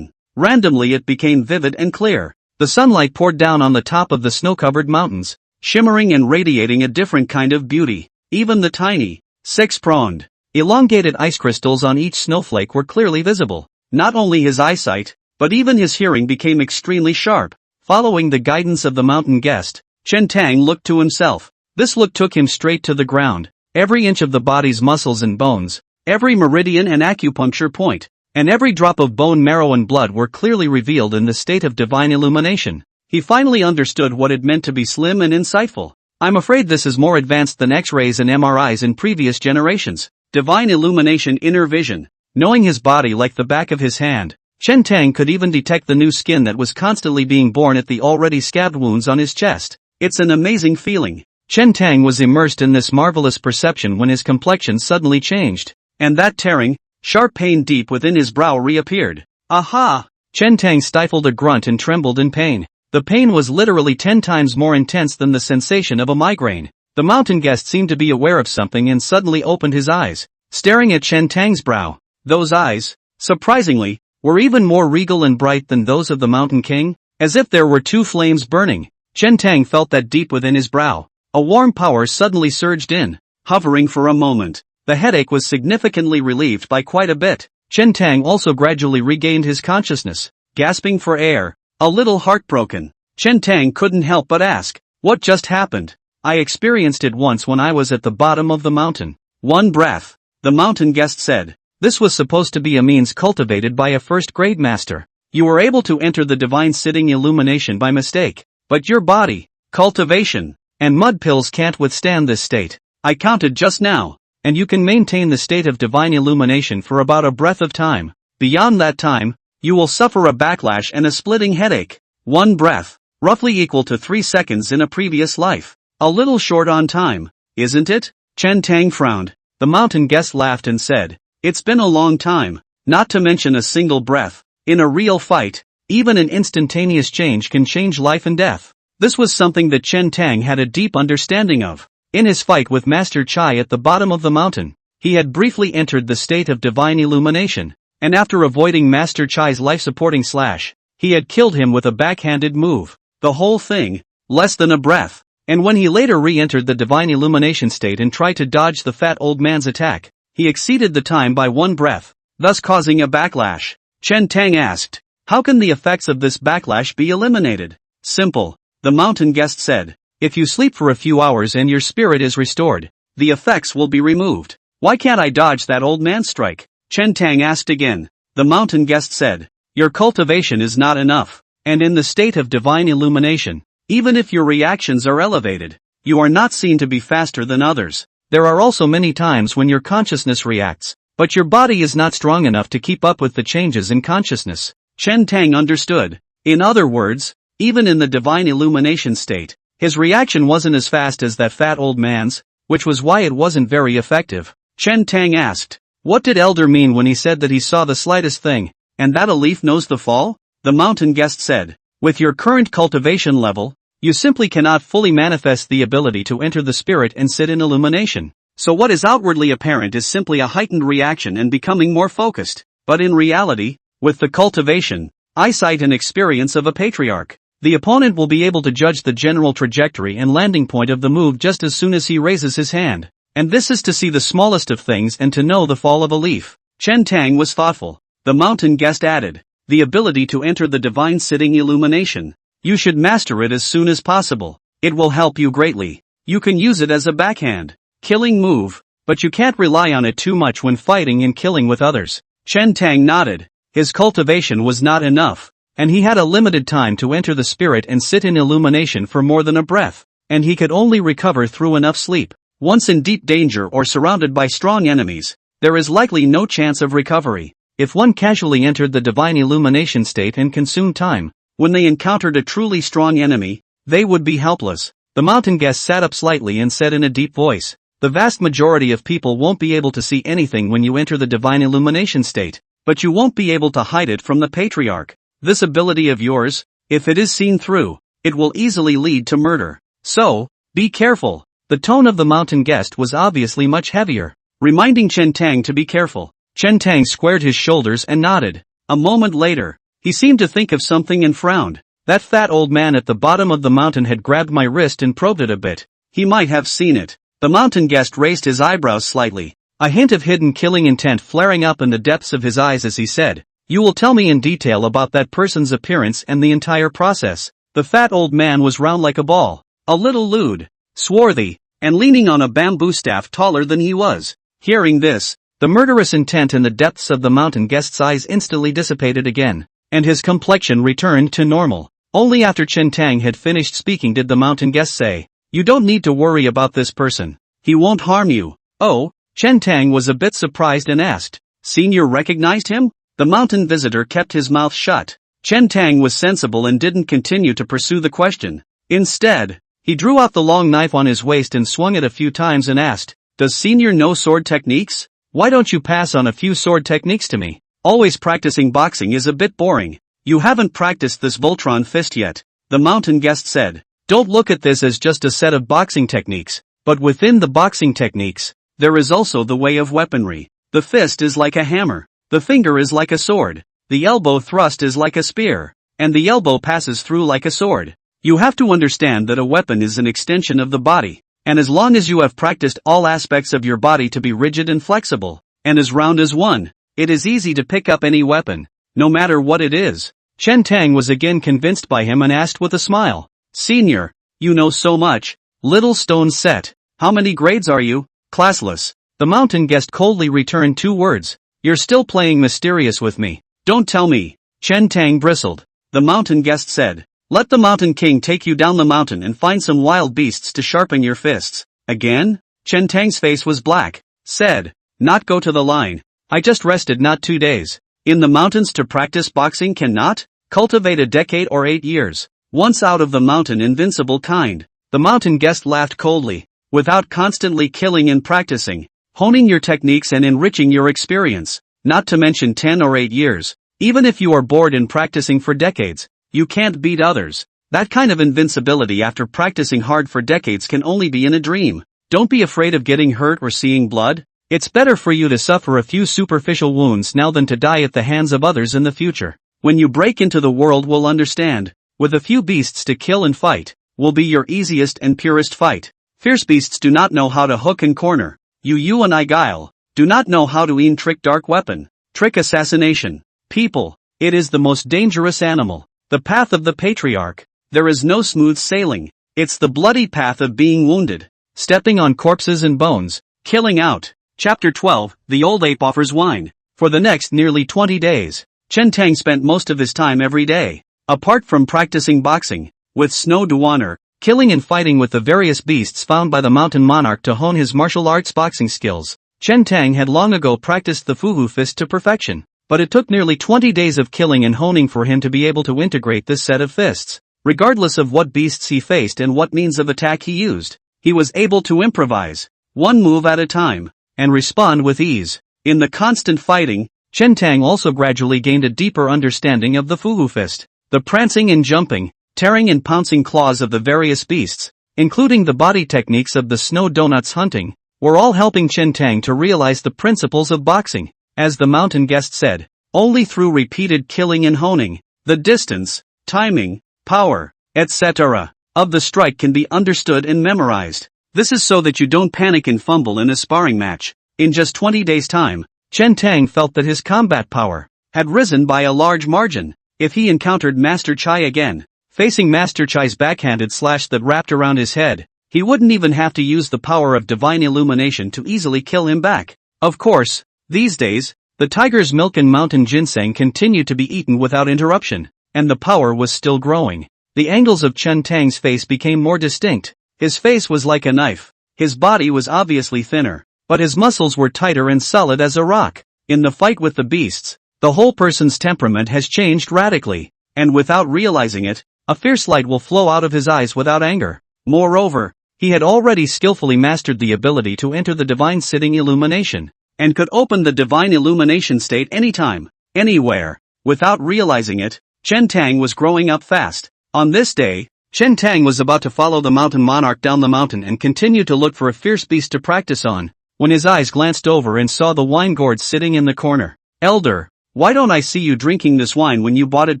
randomly it became vivid and clear. The sunlight poured down on the top of the snow-covered mountains, shimmering and radiating a different kind of beauty. Even the tiny, 6-pronged, elongated ice crystals on each snowflake were clearly visible. Not only his eyesight, but even his hearing became extremely sharp. Following the guidance of the mountain guest, Chen Tang looked to himself. This look took him straight to the ground. Every inch of the body's muscles and bones, every meridian and acupuncture point, and every drop of bone marrow and blood were clearly revealed in the state of divine illumination. He finally understood what it meant to be slim and insightful. I'm afraid this is more advanced than X-rays and MRIs in previous generations. Divine illumination inner vision. Knowing his body like the back of his hand, Chen Tang could even detect the new skin that was constantly being born at the already scabbed wounds on his chest. It's an amazing feeling. Chen Tang was immersed in this marvelous perception when his complexion suddenly changed, and that tearing, sharp pain deep within his brow reappeared. Aha! Chen Tang stifled a grunt and trembled in pain. The pain was literally 10 times more intense than the sensation of a migraine. The mountain guest seemed to be aware of something and suddenly opened his eyes, staring at Chen Tang's brow. Those eyes, surprisingly, were even more regal and bright than those of the Mountain King, as if there were 2 flames burning. Chen Tang felt that deep within his brow. A warm power suddenly surged in, hovering for a moment. The headache was significantly relieved by quite a bit. Chen Tang also gradually regained his consciousness, gasping for air, a little heartbroken. Chen Tang couldn't help but ask, what just happened? I experienced it once when I was at the bottom of the mountain. 1 breath, the mountain guest said. This was supposed to be a means cultivated by a first-grade master. You were able to enter the divine sitting illumination by mistake, but your body, cultivation, and mud pills can't withstand this state. I counted just now, and you can maintain the state of divine illumination for about a breath of time. Beyond that time, you will suffer a backlash and a splitting headache. 1 breath, roughly equal to 3 seconds in a previous life. A little short on time, isn't it? Chen Tang frowned. The mountain guest laughed and said, it's been a long time, not to mention a single breath. In a real fight, even an instantaneous change can change life and death. This was something that Chen Tang had a deep understanding of. In his fight with Master Chai at the bottom of the mountain, he had briefly entered the state of divine illumination, and after avoiding Master Chai's life-supporting slash, he had killed him with a backhanded move. The whole thing, less than a breath. And when he later re-entered the divine illumination state and tried to dodge the fat old man's attack, he exceeded the time by 1 breath, thus causing a backlash. Chen Tang asked, how can the effects of this backlash be eliminated? Simple, the mountain guest said. If you sleep for a few hours and your spirit is restored, the effects will be removed. Why can't I dodge that old man's strike? Chen Tang asked again. The mountain guest said, your cultivation is not enough, and in the state of divine illumination, even if your reactions are elevated, you are not seen to be faster than others. There are also many times when your consciousness reacts, but your body is not strong enough to keep up with the changes in consciousness. Chen Tang understood. In other words, even in the divine illumination state, his reaction wasn't as fast as that fat old man's, which was why it wasn't very effective. Chen Tang asked, what did Elder mean when he said that he saw the slightest thing, and that a leaf knows the fall? The mountain guest said, with your current cultivation level, you simply cannot fully manifest the ability to enter the spirit and sit in illumination. So what is outwardly apparent is simply a heightened reaction and becoming more focused. But in reality, with the cultivation, eyesight and experience of a patriarch, The opponent will be able to judge the general trajectory and landing point of the move just as soon as he raises his hand. And this is to see the smallest of things and to know the fall of a leaf. Chen Tang was thoughtful. The mountain guest added, the ability to enter the divine sitting illumination. You should master it as soon as possible. It will help you greatly. You can use it as a backhand killing move, but you can't rely on it too much when fighting and killing with others. Chen Tang nodded. His cultivation was not enough, and he had a limited time to enter the spirit and sit in illumination for more than a breath, and he could only recover through enough sleep. Once in deep danger or surrounded by strong enemies, there is likely no chance of recovery. If one casually entered the divine illumination state and consumed time, when they encountered a truly strong enemy, they would be helpless. The mountain guest sat up slightly and said in a deep voice, the vast majority of people won't be able to see anything when you enter the divine illumination state, but you won't be able to hide it from the patriarch. This ability of yours, if it is seen through, it will easily lead to murder. So, be careful. The tone of the mountain guest was obviously much heavier, reminding Chen Tang to be careful. Chen Tang squared his shoulders and nodded. A moment later, he seemed to think of something and frowned. That fat old man at the bottom of the mountain had grabbed my wrist and probed it a bit. He might have seen it. The mountain guest raised his eyebrows slightly, a hint of hidden killing intent flaring up in the depths of his eyes as he said, you will tell me in detail about that person's appearance and the entire process. The fat old man was round like a ball, a little lewd, swarthy, and leaning on a bamboo staff taller than he was. Hearing this, the murderous intent in the depths of the mountain guest's eyes instantly dissipated again, and his complexion returned to normal. Only after Chen Tang had finished speaking did the mountain guest say, you don't need to worry about this person. He won't harm you. Oh, Chen Tang was a bit surprised and asked, Senior recognized him? The mountain visitor kept his mouth shut. Chen Tang was sensible and didn't continue to pursue the question. Instead, he drew out the long knife on his waist and swung it a few times and asked, does Senior know sword techniques? Why don't you pass on a few sword techniques to me? Always practicing boxing is a bit boring. You haven't practiced this Voltron fist yet, the mountain guest said. Don't look at this as just a set of boxing techniques, but within the boxing techniques, there is also the way of weaponry. The fist is like a hammer, the finger is like a sword, the elbow thrust is like a spear, and the elbow passes through like a sword. You have to understand that a weapon is an extension of the body, and as long as you have practiced all aspects of your body to be rigid and flexible, and as round as one, it is easy to pick up any weapon, no matter what it is. Chen Tang was again convinced by him and asked with a smile, Senior, you know so much. Little stone set. How many grades are you? Classless. The mountain guest coldly returned 2 words. You're still playing mysterious with me. Don't tell me. Chen Tang bristled. The mountain guest said, let the mountain king take you down the mountain and find some wild beasts to sharpen your fists. Again? Chen Tang's face was black. Said, not go to the line. I just rested not 2 days. In the mountains to practice boxing cannot? Cultivate a decade or 8 years. Once out of the mountain invincible kind. The mountain guest laughed coldly. Without constantly killing and practicing, honing your techniques and enriching your experience, not to mention 10 or 8 years, even if you are bored in practicing for decades, you can't beat others. That kind of invincibility after practicing hard for decades can only be in a dream. Don't be afraid of getting hurt or seeing blood. It's better for you to suffer a few superficial wounds now than to die at the hands of others in the future. When you break into the world will understand. With a few beasts to kill and fight, will be your easiest and purest fight. Fierce beasts do not know how to hook and corner. You and I guile, do not know how to e'en trick dark weapon, trick assassination. People, it is the most dangerous animal. The path of the patriarch. There is no smooth sailing. It's the bloody path of being wounded, stepping on corpses and bones, killing out. Chapter 12, The Old Ape Offers Wine. For the next nearly 20 days, Chen Tang spent most of his time every day, apart from practicing boxing, with Snow Duaner, killing and fighting with the various beasts found by the mountain monarch to hone his martial arts boxing skills. Chen Tang had long ago practiced the Fuhu fist to perfection, but it took nearly 20 days of killing and honing for him to be able to integrate this set of fists. Regardless of what beasts he faced and what means of attack he used, he was able to improvise, one move at a time, and respond with ease. In the constant fighting, Chen Tang also gradually gained a deeper understanding of the Fuhu fist. The prancing and jumping, tearing and pouncing claws of the various beasts, including the body techniques of the snow donuts hunting, were all helping Chen Tang to realize the principles of boxing. As the mountain guest said, only through repeated killing and honing, the distance, timing, power, etc. of the strike can be understood and memorized. This is so that you don't panic and fumble in a sparring match. In just 20 days' time, Chen Tang felt that his combat power had risen by a large margin. If he encountered Master Chai again, facing Master Chai's backhanded slash that wrapped around his head, he wouldn't even have to use the power of divine illumination to easily kill him back. Of course, these days, the tiger's milk and mountain ginseng continued to be eaten without interruption, and the power was still growing. The angles of Chen Tang's face became more distinct. His face was like a knife. His body was obviously thinner, but his muscles were tighter and solid as a rock. In the fight with the beasts, the whole person's temperament has changed radically, and without realizing it, a fierce light will flow out of his eyes without anger. Moreover, he had already skillfully mastered the ability to enter the divine sitting illumination, and could open the divine illumination state anytime, anywhere. Without realizing it, Chen Tang was growing up fast. On this day, Chen Tang was about to follow the mountain monarch down the mountain and continue to look for a fierce beast to practice on, when his eyes glanced over and saw the wine gourd sitting in the corner. "Elder, why don't I see you drinking this wine when you bought it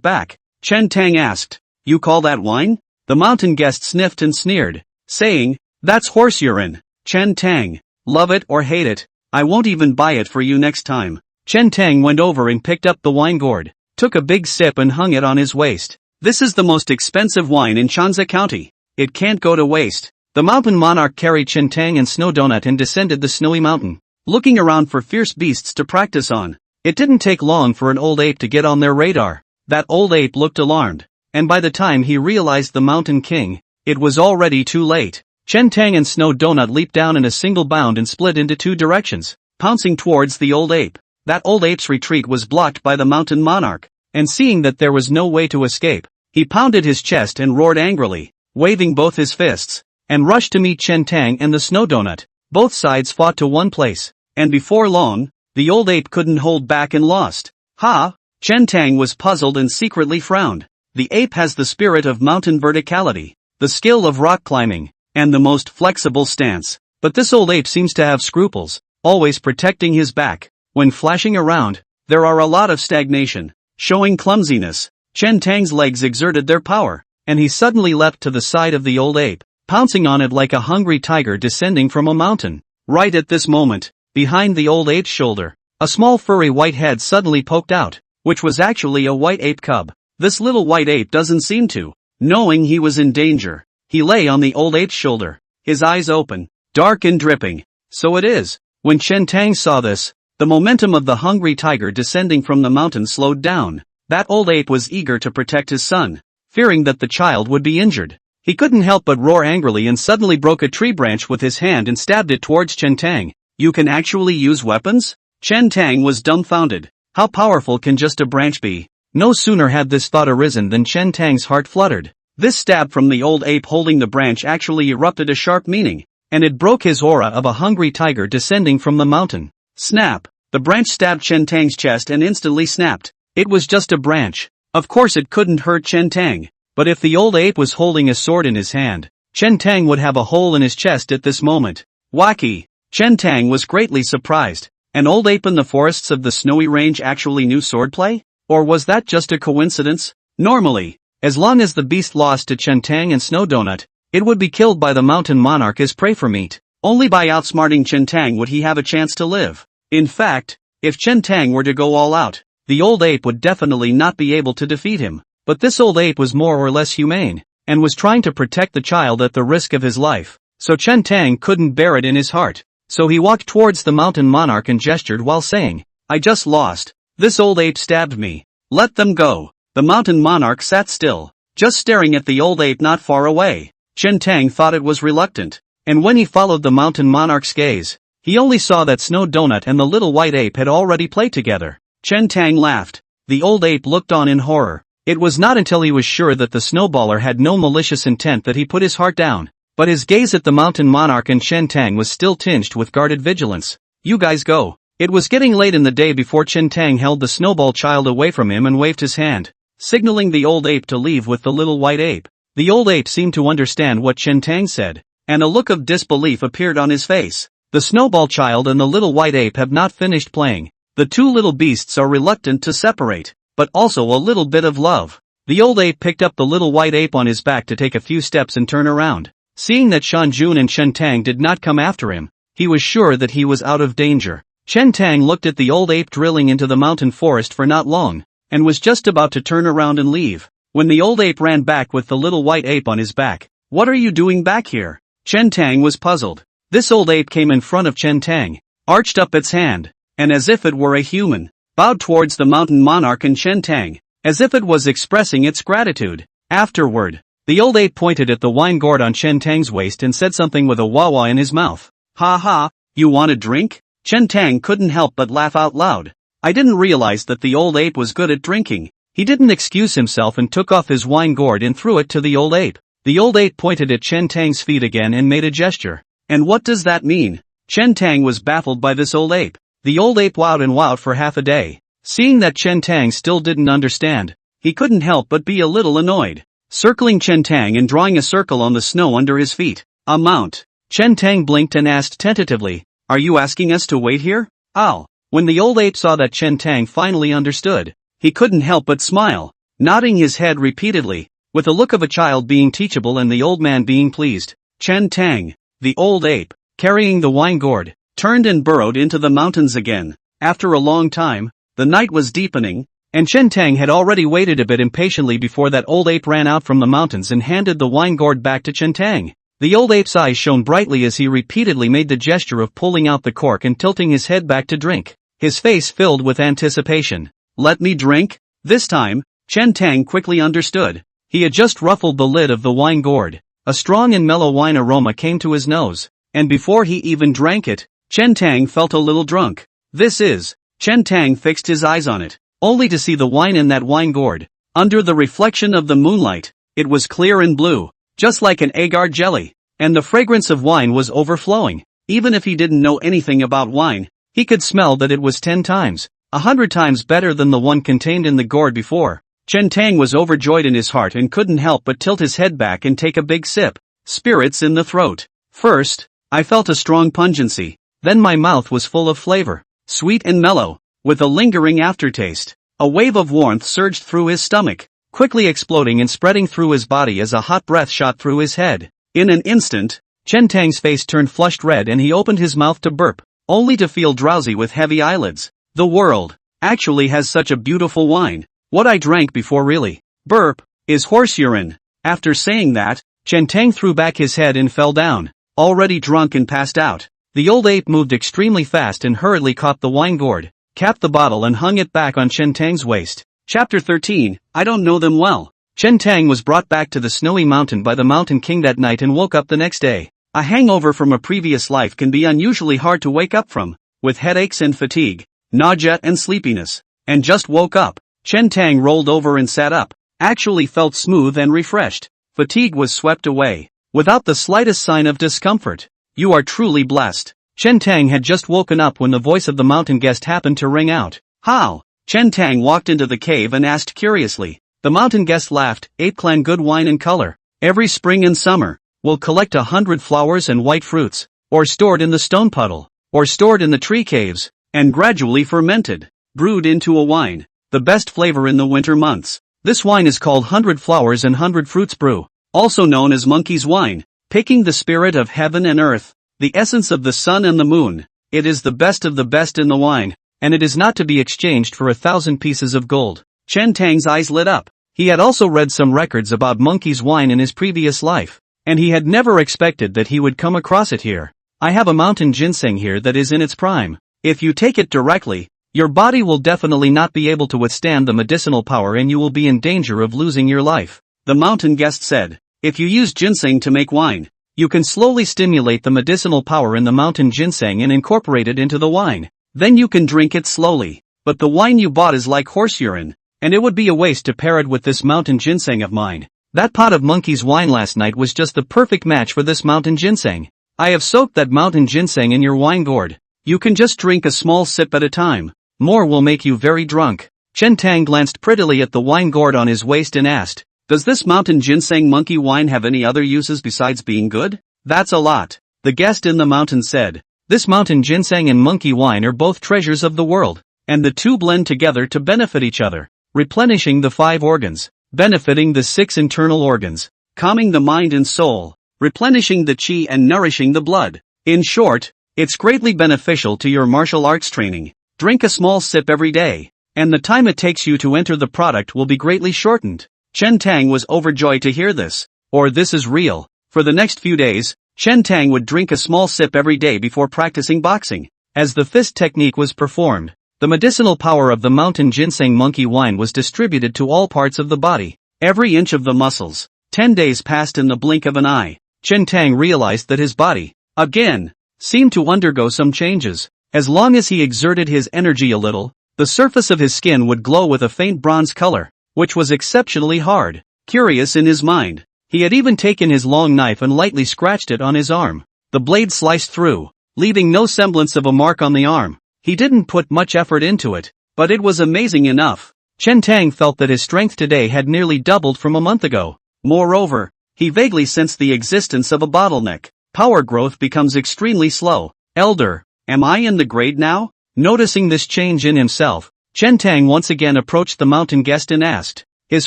back?" Chen Tang asked. "You call that wine?" The mountain guest sniffed and sneered, saying, "That's horse urine." Chen Tang, "Love it or hate it, I won't even buy it for you next time." Chen Tang went over and picked up the wine gourd, took a big sip and hung it on his waist. "This is the most expensive wine in Chanza County. It can't go to waste." The mountain monarch carried Chen Tang and Snow Donut and descended the snowy mountain, looking around for fierce beasts to practice on. It didn't take long for an old ape to get on their radar. That old ape looked alarmed, and by the time he realized the mountain king, it was already too late. Chen Tang and Snow Donut leaped down in a single bound and split into two directions, pouncing towards the old ape. That old ape's retreat was blocked by the mountain monarch, and seeing that there was no way to escape, he pounded his chest and roared angrily, waving both his fists, and rushed to meet Chen Tang and the Snow Donut. Both sides fought to one place, and before long, the old ape couldn't hold back and lost. "Ha!" Chen Tang was puzzled and secretly frowned. The ape has the spirit of mountain verticality, the skill of rock climbing, and the most flexible stance. But this old ape seems to have scruples, always protecting his back. When flashing around, there are a lot of stagnation, showing clumsiness. Chen Tang's legs exerted their power, and he suddenly leapt to the side of the old ape, pouncing on it like a hungry tiger descending from a mountain. Right at this moment, behind the old ape's shoulder, a small furry white head suddenly poked out, which was actually a white ape cub. This little white ape doesn't seem to, knowing he was in danger. He lay on the old ape's shoulder, his eyes open, dark and dripping. So it is. When Chen Tang saw this, the momentum of the hungry tiger descending from the mountain slowed down. That old ape was eager to protect his son, fearing that the child would be injured. He couldn't help but roar angrily and suddenly broke a tree branch with his hand and stabbed it towards Chen Tang. "You can actually use weapons?" Chen Tang was dumbfounded. How powerful can just a branch be? No sooner had this thought arisen than Chen Tang's heart fluttered. This stab from the old ape holding the branch actually erupted a sharp meaning, and it broke his aura of a hungry tiger descending from the mountain. Snap! The branch stabbed Chen Tang's chest and instantly snapped. It was just a branch. Of course it couldn't hurt Chen Tang. But if the old ape was holding a sword in his hand, Chen Tang would have a hole in his chest at this moment. Wacky! Chen Tang was greatly surprised. An old ape in the forests of the snowy range actually knew swordplay? Or was that just a coincidence? Normally, as long as the beast lost to Chen Tang and Snow Donut, it would be killed by the mountain monarch as prey for meat. Only by outsmarting Chen Tang would he have a chance to live. In fact, if Chen Tang were to go all out, the old ape would definitely not be able to defeat him. But this old ape was more or less humane, and was trying to protect the child at the risk of his life, so Chen Tang couldn't bear it in his heart. So he walked towards the mountain monarch and gestured while saying, "I just lost. This old ape stabbed me. Let them go." The mountain monarch sat still, just staring at the old ape not far away. Chen Tang thought it was reluctant, and when he followed the mountain monarch's gaze, he only saw that Snow Donut and the little white ape had already played together. Chen Tang laughed. The old ape looked on in horror. It was not until he was sure that the snowballer had no malicious intent that he put his heart down, but his gaze at the mountain monarch and Chen Tang was still tinged with guarded vigilance. "You guys go." It was getting late in the day before Chen Tang held the snowball child away from him and waved his hand, signaling the old ape to leave with the little white ape. The old ape seemed to understand what Chen Tang said, and a look of disbelief appeared on his face. The snowball child and the little white ape have not finished playing. The two little beasts are reluctant to separate, but also a little bit of love. The old ape picked up the little white ape on his back to take a few steps and turn around. Seeing that Shan Jun and Chen Tang did not come after him, he was sure that he was out of danger. Chen Tang looked at the old ape drilling into the mountain forest for not long, and was just about to turn around and leave, when the old ape ran back with the little white ape on his back. "What are you doing back here?" Chen Tang was puzzled. This old ape came in front of Chen Tang, arched up its hand, and as if it were a human, bowed towards the mountain monarch and Chen Tang, as if it was expressing its gratitude. Afterward, the old ape pointed at the wine gourd on Chen Tang's waist and said something with a wah-wah in his mouth. "Ha ha, you want a drink?" Chen Tang couldn't help but laugh out loud. I didn't realize that the old ape was good at drinking. He didn't excuse himself and took off his wine gourd and threw it to the old ape. The old ape pointed at Chen Tang's feet again and made a gesture. "And what does that mean?" Chen Tang was baffled by this old ape. The old ape wowed and wowed for half a day. Seeing that Chen Tang still didn't understand, he couldn't help but be a little annoyed. Circling Chen Tang and drawing a circle on the snow under his feet. "A mount." Chen Tang blinked and asked tentatively, "Are you asking us to wait here?" "Ow." When the old ape saw that Chen Tang finally understood, he couldn't help but smile, nodding his head repeatedly, with a look of a child being teachable and the old man being pleased. Chen Tang, the old ape, carrying the wine gourd, turned and burrowed into the mountains again. After a long time, the night was deepening, and Chen Tang had already waited a bit impatiently before that old ape ran out from the mountains and handed the wine gourd back to Chen Tang. The old ape's eyes shone brightly as he repeatedly made the gesture of pulling out the cork and tilting his head back to drink, his face filled with anticipation. "Let me drink?" This time, Chen Tang quickly understood. He had just ruffled the lid of the wine gourd. A strong and mellow wine aroma came to his nose, and before he even drank it, Chen Tang felt a little drunk. "This is..." Chen Tang fixed his eyes on it, only to see the wine in that wine gourd. Under the reflection of the moonlight, it was clear and blue, just like an agar jelly, and the fragrance of wine was overflowing. Even if he didn't know anything about wine, he could smell that it was 10 times, 100 times better than the one contained in the gourd before. Chen Tang was overjoyed in his heart and couldn't help but tilt his head back and take a big sip. Spirits in the throat. First, I felt a strong pungency, then my mouth was full of flavor, sweet and mellow, with a lingering aftertaste. A wave of warmth surged through his stomach, quickly exploding and spreading through his body as a hot breath shot through his head. In an instant, Chen Tang's face turned flushed red and he opened his mouth to burp, only to feel drowsy with heavy eyelids. The world actually has such a beautiful wine. What I drank before really, burp, is horse urine. After saying that, Chen Tang threw back his head and fell down, already drunk and passed out. The old ape moved extremely fast and hurriedly caught the wine gourd, capped the bottle and hung it back on Chen Tang's waist. Chapter 13, I don't know them well. Chen Tang was brought back to the snowy mountain by the Mountain King that night and woke up the next day. A hangover from a previous life can be unusually hard to wake up from, with headaches and fatigue, nausea and sleepiness, and just woke up. Chen Tang rolled over and sat up, actually felt smooth and refreshed. Fatigue was swept away, without the slightest sign of discomfort. You are truly blessed. Chen Tang had just woken up when the voice of the mountain guest happened to ring out. How? Chen Tang walked into the cave and asked curiously. The mountain guest laughed. Ape clan good wine and color. Every spring and summer, we'll collect 100 flowers and white fruits, or stored in the stone puddle, or stored in the tree caves, and gradually fermented, brewed into a wine. The best flavor in the winter months. This wine is called 100 Flowers and 100 Fruits Brew, also known as monkey's wine, picking the spirit of heaven and earth, the essence of the sun and the moon. It is the best of the best in the wine, and it is not to be exchanged for 1,000 pieces of gold. Chen Tang's eyes lit up. He had also read some records about monkey's wine in his previous life, and he had never expected that he would come across it here. I have a mountain ginseng here that is in its prime. If you take it directly, your body will definitely not be able to withstand the medicinal power and you will be in danger of losing your life. The mountain guest said, if you use ginseng to make wine, you can slowly stimulate the medicinal power in the mountain ginseng and incorporate it into the wine. Then you can drink it slowly. But the wine you bought is like horse urine, and it would be a waste to pair it with this mountain ginseng of mine. That pot of monkey's wine last night was just the perfect match for this mountain ginseng. I have soaked that mountain ginseng in your wine gourd. You can just drink a small sip at a time. More will make you very drunk. Chen Tang glanced prettily at the wine gourd on his waist and asked, does this mountain ginseng monkey wine have any other uses besides being good? That's a lot. The guest in the mountain said, this mountain ginseng and monkey wine are both treasures of the world, and the two blend together to benefit each other, replenishing the 5 organs. benefiting the 6 internal organs, calming the mind and soul, replenishing the chi and nourishing the blood. In short, it's greatly beneficial to your martial arts training. Drink a small sip every day, and the time it takes you to enter the product will be greatly shortened. Chen Tang was overjoyed to hear this. Or this is real. For the next few days, Chen Tang would drink a small sip every day before practicing boxing. As the fist technique was performed, the medicinal power of the mountain ginseng monkey wine was distributed to all parts of the body, every inch of the muscles. 10 days passed in the blink of an eye. Chen Tang realized that his body, again, seemed to undergo some changes. As long as he exerted his energy a little, the surface of his skin would glow with a faint bronze color, which was exceptionally hard. Curious in his mind, he had even taken his long knife and lightly scratched it on his arm. The blade sliced through, leaving no semblance of a mark on the arm. He didn't put much effort into it, but it was amazing enough. Chen Tang felt that his strength today had nearly doubled from a month ago. Moreover, he vaguely sensed the existence of a bottleneck. Power growth becomes extremely slow. Elder, am I in the grade now? Noticing this change in himself, Chen Tang once again approached the mountain guest and asked. His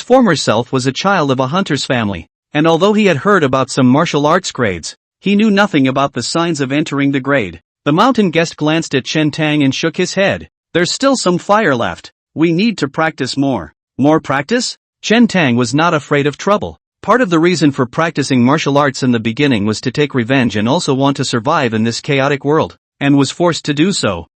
former self was a child of a hunter's family, and although he had heard about some martial arts grades, he knew nothing about the signs of entering the grade. The mountain guest glanced at Chen Tang and shook his head. There's still some fire left. We need to practice more. More practice? Chen Tang was not afraid of trouble. Part of the reason for practicing martial arts in the beginning was to take revenge and also want to survive in this chaotic world, and was forced to do so.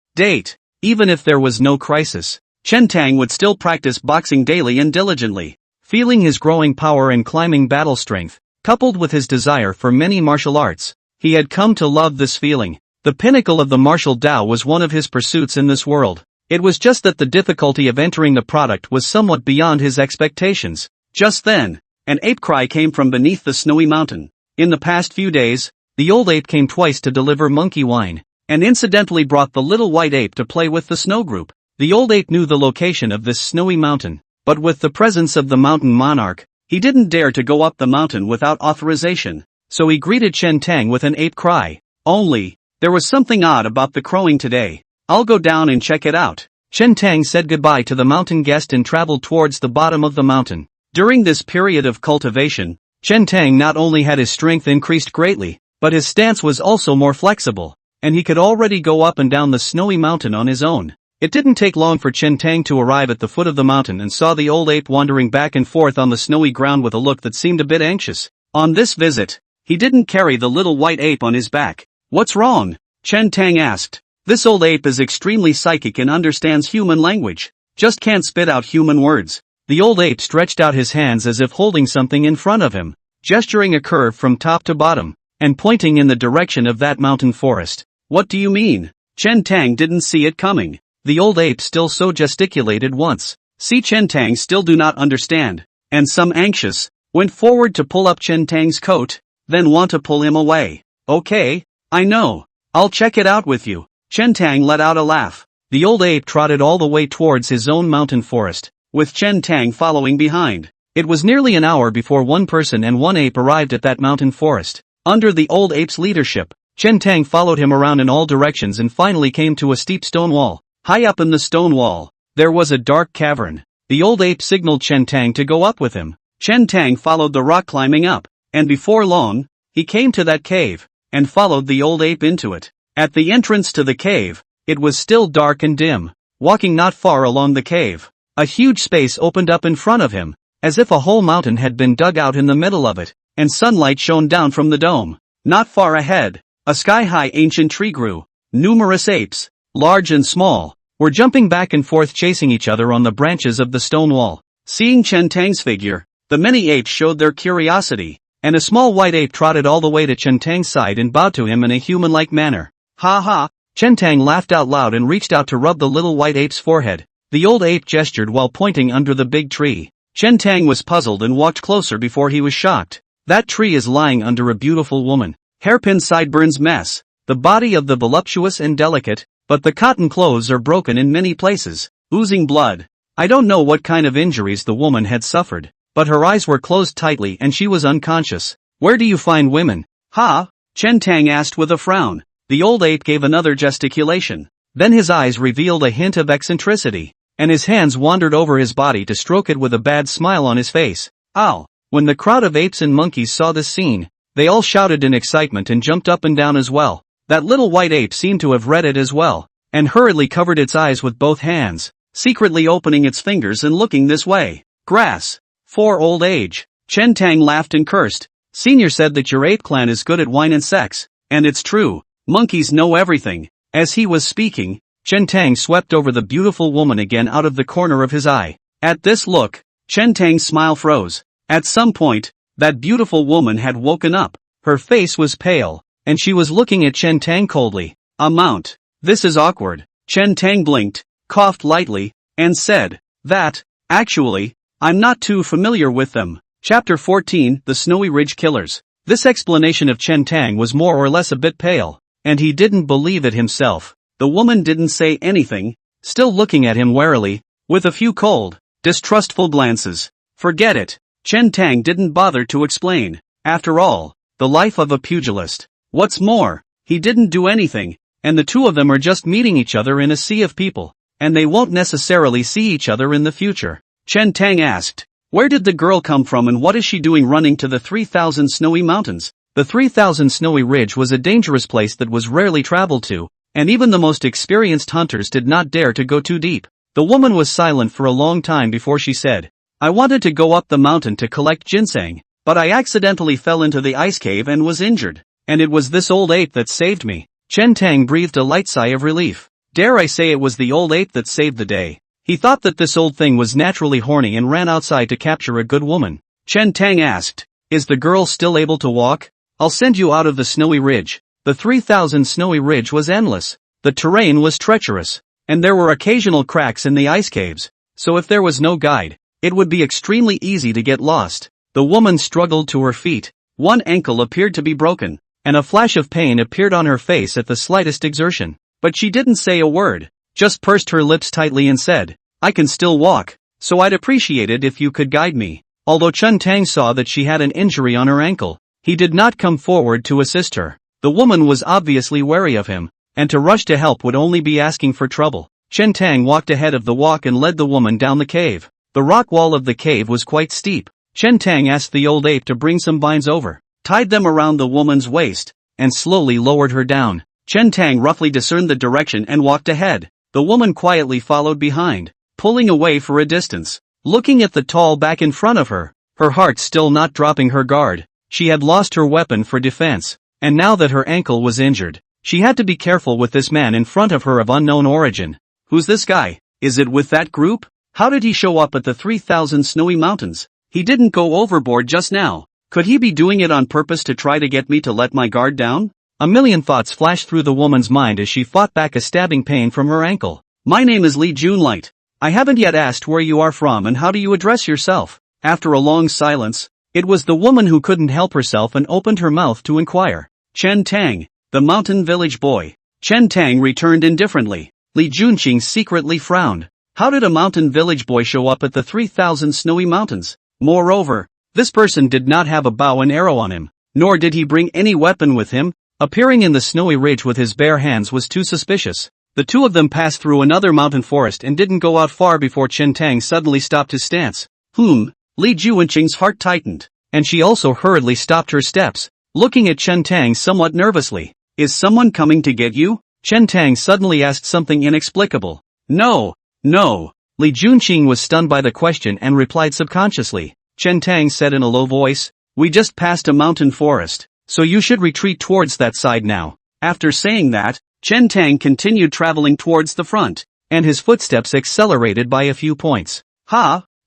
Even if there was no crisis, Chen Tang would still practice boxing daily and diligently. Feeling his growing power and climbing battle strength, coupled with his desire for many martial arts, he had come to love this feeling. The pinnacle of the martial Tao was one of his pursuits in this world. It was just that the difficulty of entering the product was somewhat beyond his expectations. Just then, an ape cry came from beneath the snowy mountain. In the past few days, the old ape came twice to deliver monkey wine, and incidentally brought the little white ape to play with the snow group. The old ape knew the location of this snowy mountain, but with the presence of the mountain monarch, he didn't dare to go up the mountain without authorization, so he greeted Chen Tang with an ape cry. Only, there was something odd about the crowing today. I'll go down and check it out. Chen Tang said goodbye to the mountain guest and traveled towards the bottom of the mountain. During this period of cultivation, Chen Tang not only had his strength increased greatly, but his stance was also more flexible, and he could already go up and down the snowy mountain on his own. It didn't take long for Chen Tang to arrive at the foot of the mountain and saw the old ape wandering back and forth on the snowy ground with a look that seemed a bit anxious. On this visit, he didn't carry the little white ape on his back. What's wrong? Chen Tang asked. This old ape is extremely psychic and understands human language, just can't spit out human words. The old ape stretched out his hands as if holding something in front of him, gesturing a curve from top to bottom, and pointing in the direction of that mountain forest. What do you mean? Chen Tang didn't see it coming. The old ape still so gesticulated once. See, Chen Tang still do not understand, and some anxious, went forward to pull up Chen Tang's coat, then want to pull him away. Okay, I know. I'll check it out with you. Chen Tang let out a laugh. The old ape trotted all the way towards his own mountain forest, with Chen Tang following behind. It was nearly an hour before one person and one ape arrived at that mountain forest. Under the old ape's leadership, Chen Tang followed him around in all directions and finally came to a steep stone wall. High up in the stone wall, there was a dark cavern. The old ape signaled Chen Tang to go up with him. Chen Tang followed the rock climbing up, and before long, he came to that cave, and followed the old ape into it. At the entrance to the cave, it was still dark and dim. Walking not far along the cave, a huge space opened up in front of him, as if a whole mountain had been dug out in the middle of it, and sunlight shone down from the dome. Not far ahead, a sky-high ancient tree grew. Numerous apes, large and small, were jumping back and forth chasing each other on the branches of the stone wall. Seeing Chen Tang's figure, the many apes showed their curiosity, and a small white ape trotted all the way to Chen Tang's side and bowed to him in a human-like manner. Ha ha! Chen Tang laughed out loud and reached out to rub the little white ape's forehead. The old ape gestured while pointing under the big tree. Chen Tang was puzzled and walked closer before he was shocked. That tree is lying under a beautiful woman. Hairpin sideburns mess, the body of the voluptuous and delicate, but the cotton clothes are broken in many places, oozing blood. I don't know what kind of injuries the woman had suffered, but her eyes were closed tightly and she was unconscious. Where do you find women? Ha? Chen Tang asked with a frown. The old ape gave another gesticulation. Then his eyes revealed a hint of eccentricity. and his hands wandered over his body to stroke it with a bad smile on his face. Ow! When the crowd of apes and monkeys saw this scene, they all shouted in excitement and jumped up and down as well. That little white ape seemed to have read it as well, and hurriedly covered its eyes with both hands, secretly opening its fingers and looking this way. Grass. For old age. Chen Tang laughed and cursed. Senior said that your ape clan is good at wine and sex, and it's true. Monkeys know everything. As he was speaking, Chen Tang swept over the beautiful woman again out of the corner of his eye. At this look, Chen Tang's smile froze. At some point, that beautiful woman had woken up. Her face was pale, and she was looking at Chen Tang coldly. A mount. This is awkward. Chen Tang blinked, coughed lightly, and said, Actually, I'm not too familiar with them. Chapter 14, The Snowy Ridge Killers. This explanation of Chen Tang was more or less a bit pale, and he didn't believe it himself. The woman didn't say anything, still looking at him warily, with a few cold, distrustful glances. Forget it. Chen Tang didn't bother to explain. After all, the life of a pugilist. What's more, he didn't do anything, and the two of them are just meeting each other in a sea of people, and they won't necessarily see each other in the future. Chen Tang asked, where did the girl come from and what is she doing running to the 3,000 snowy mountains? The 3,000 snowy ridge was a dangerous place that was rarely traveled to, and even the most experienced hunters did not dare to go too deep. The woman was silent for a long time before she said, I wanted to go up the mountain to collect ginseng, but I accidentally fell into the ice cave and was injured, and it was this old ape that saved me. Chen Tang breathed a light sigh of relief. Dare I say it was the old ape that saved the day. He thought that this old thing was naturally horny and ran outside to capture a good woman. Chen Tang asked, is the girl still able to walk? I'll send you out of the snowy ridge. The 3,000 snowy ridge was endless. The terrain was treacherous, and there were occasional cracks in the ice caves, so if there was no guide, it would be extremely easy to get lost. The woman struggled to her feet. One ankle appeared to be broken, and a flash of pain appeared on her face at the slightest exertion. But she didn't say a word, just pursed her lips tightly and said, I can still walk, so I'd appreciate it if you could guide me. Although Chen Tang saw that she had an injury on her ankle, he did not come forward to assist her. The woman was obviously wary of him, and to rush to help would only be asking for trouble. Chen Tang walked ahead of the walk and led the woman down the cave. The rock wall of the cave was quite steep. Chen Tang asked the old ape to bring some vines over, tied them around the woman's waist, and slowly lowered her down. Chen Tang roughly discerned the direction and walked ahead. The woman quietly followed behind, pulling away for a distance, looking at the tall back in front of her, her heart still not dropping her guard. She had lost her weapon for defense, and now that her ankle was injured, she had to be careful with this man in front of her of unknown origin. Who's this guy? Is it with that group? How did he show up at the 3,000 snowy mountains? He didn't go overboard just now. Could he be doing it on purpose to try to get me to let my guard down? A million thoughts flashed through the woman's mind as she fought back a stabbing pain from her ankle. My name is Li Junlight. I haven't yet asked where you are from and how do you address yourself? After a long silence, it was the woman who couldn't help herself and opened her mouth to inquire. Chen Tang, the mountain village boy. Chen Tang returned indifferently. Li Junqing secretly frowned. How did a mountain village boy show up at the 3,000 snowy mountains? Moreover, this person did not have a bow and arrow on him, nor did he bring any weapon with him. Appearing in the snowy ridge with his bare hands was too suspicious. The two of them passed through another mountain forest and didn't go out far before Chen Tang suddenly stopped his stance. Li Junqing's heart tightened, and she also hurriedly stopped her steps, looking at Chen Tang somewhat nervously. Is someone coming to get you? Chen Tang suddenly asked something inexplicable. No. Li Junqing was stunned by the question and replied subconsciously. Chen Tang said in a low voice, we just passed a mountain forest, so you should retreat towards that side now. After saying that, Chen Tang continued traveling towards the front, and his footsteps accelerated by a few points.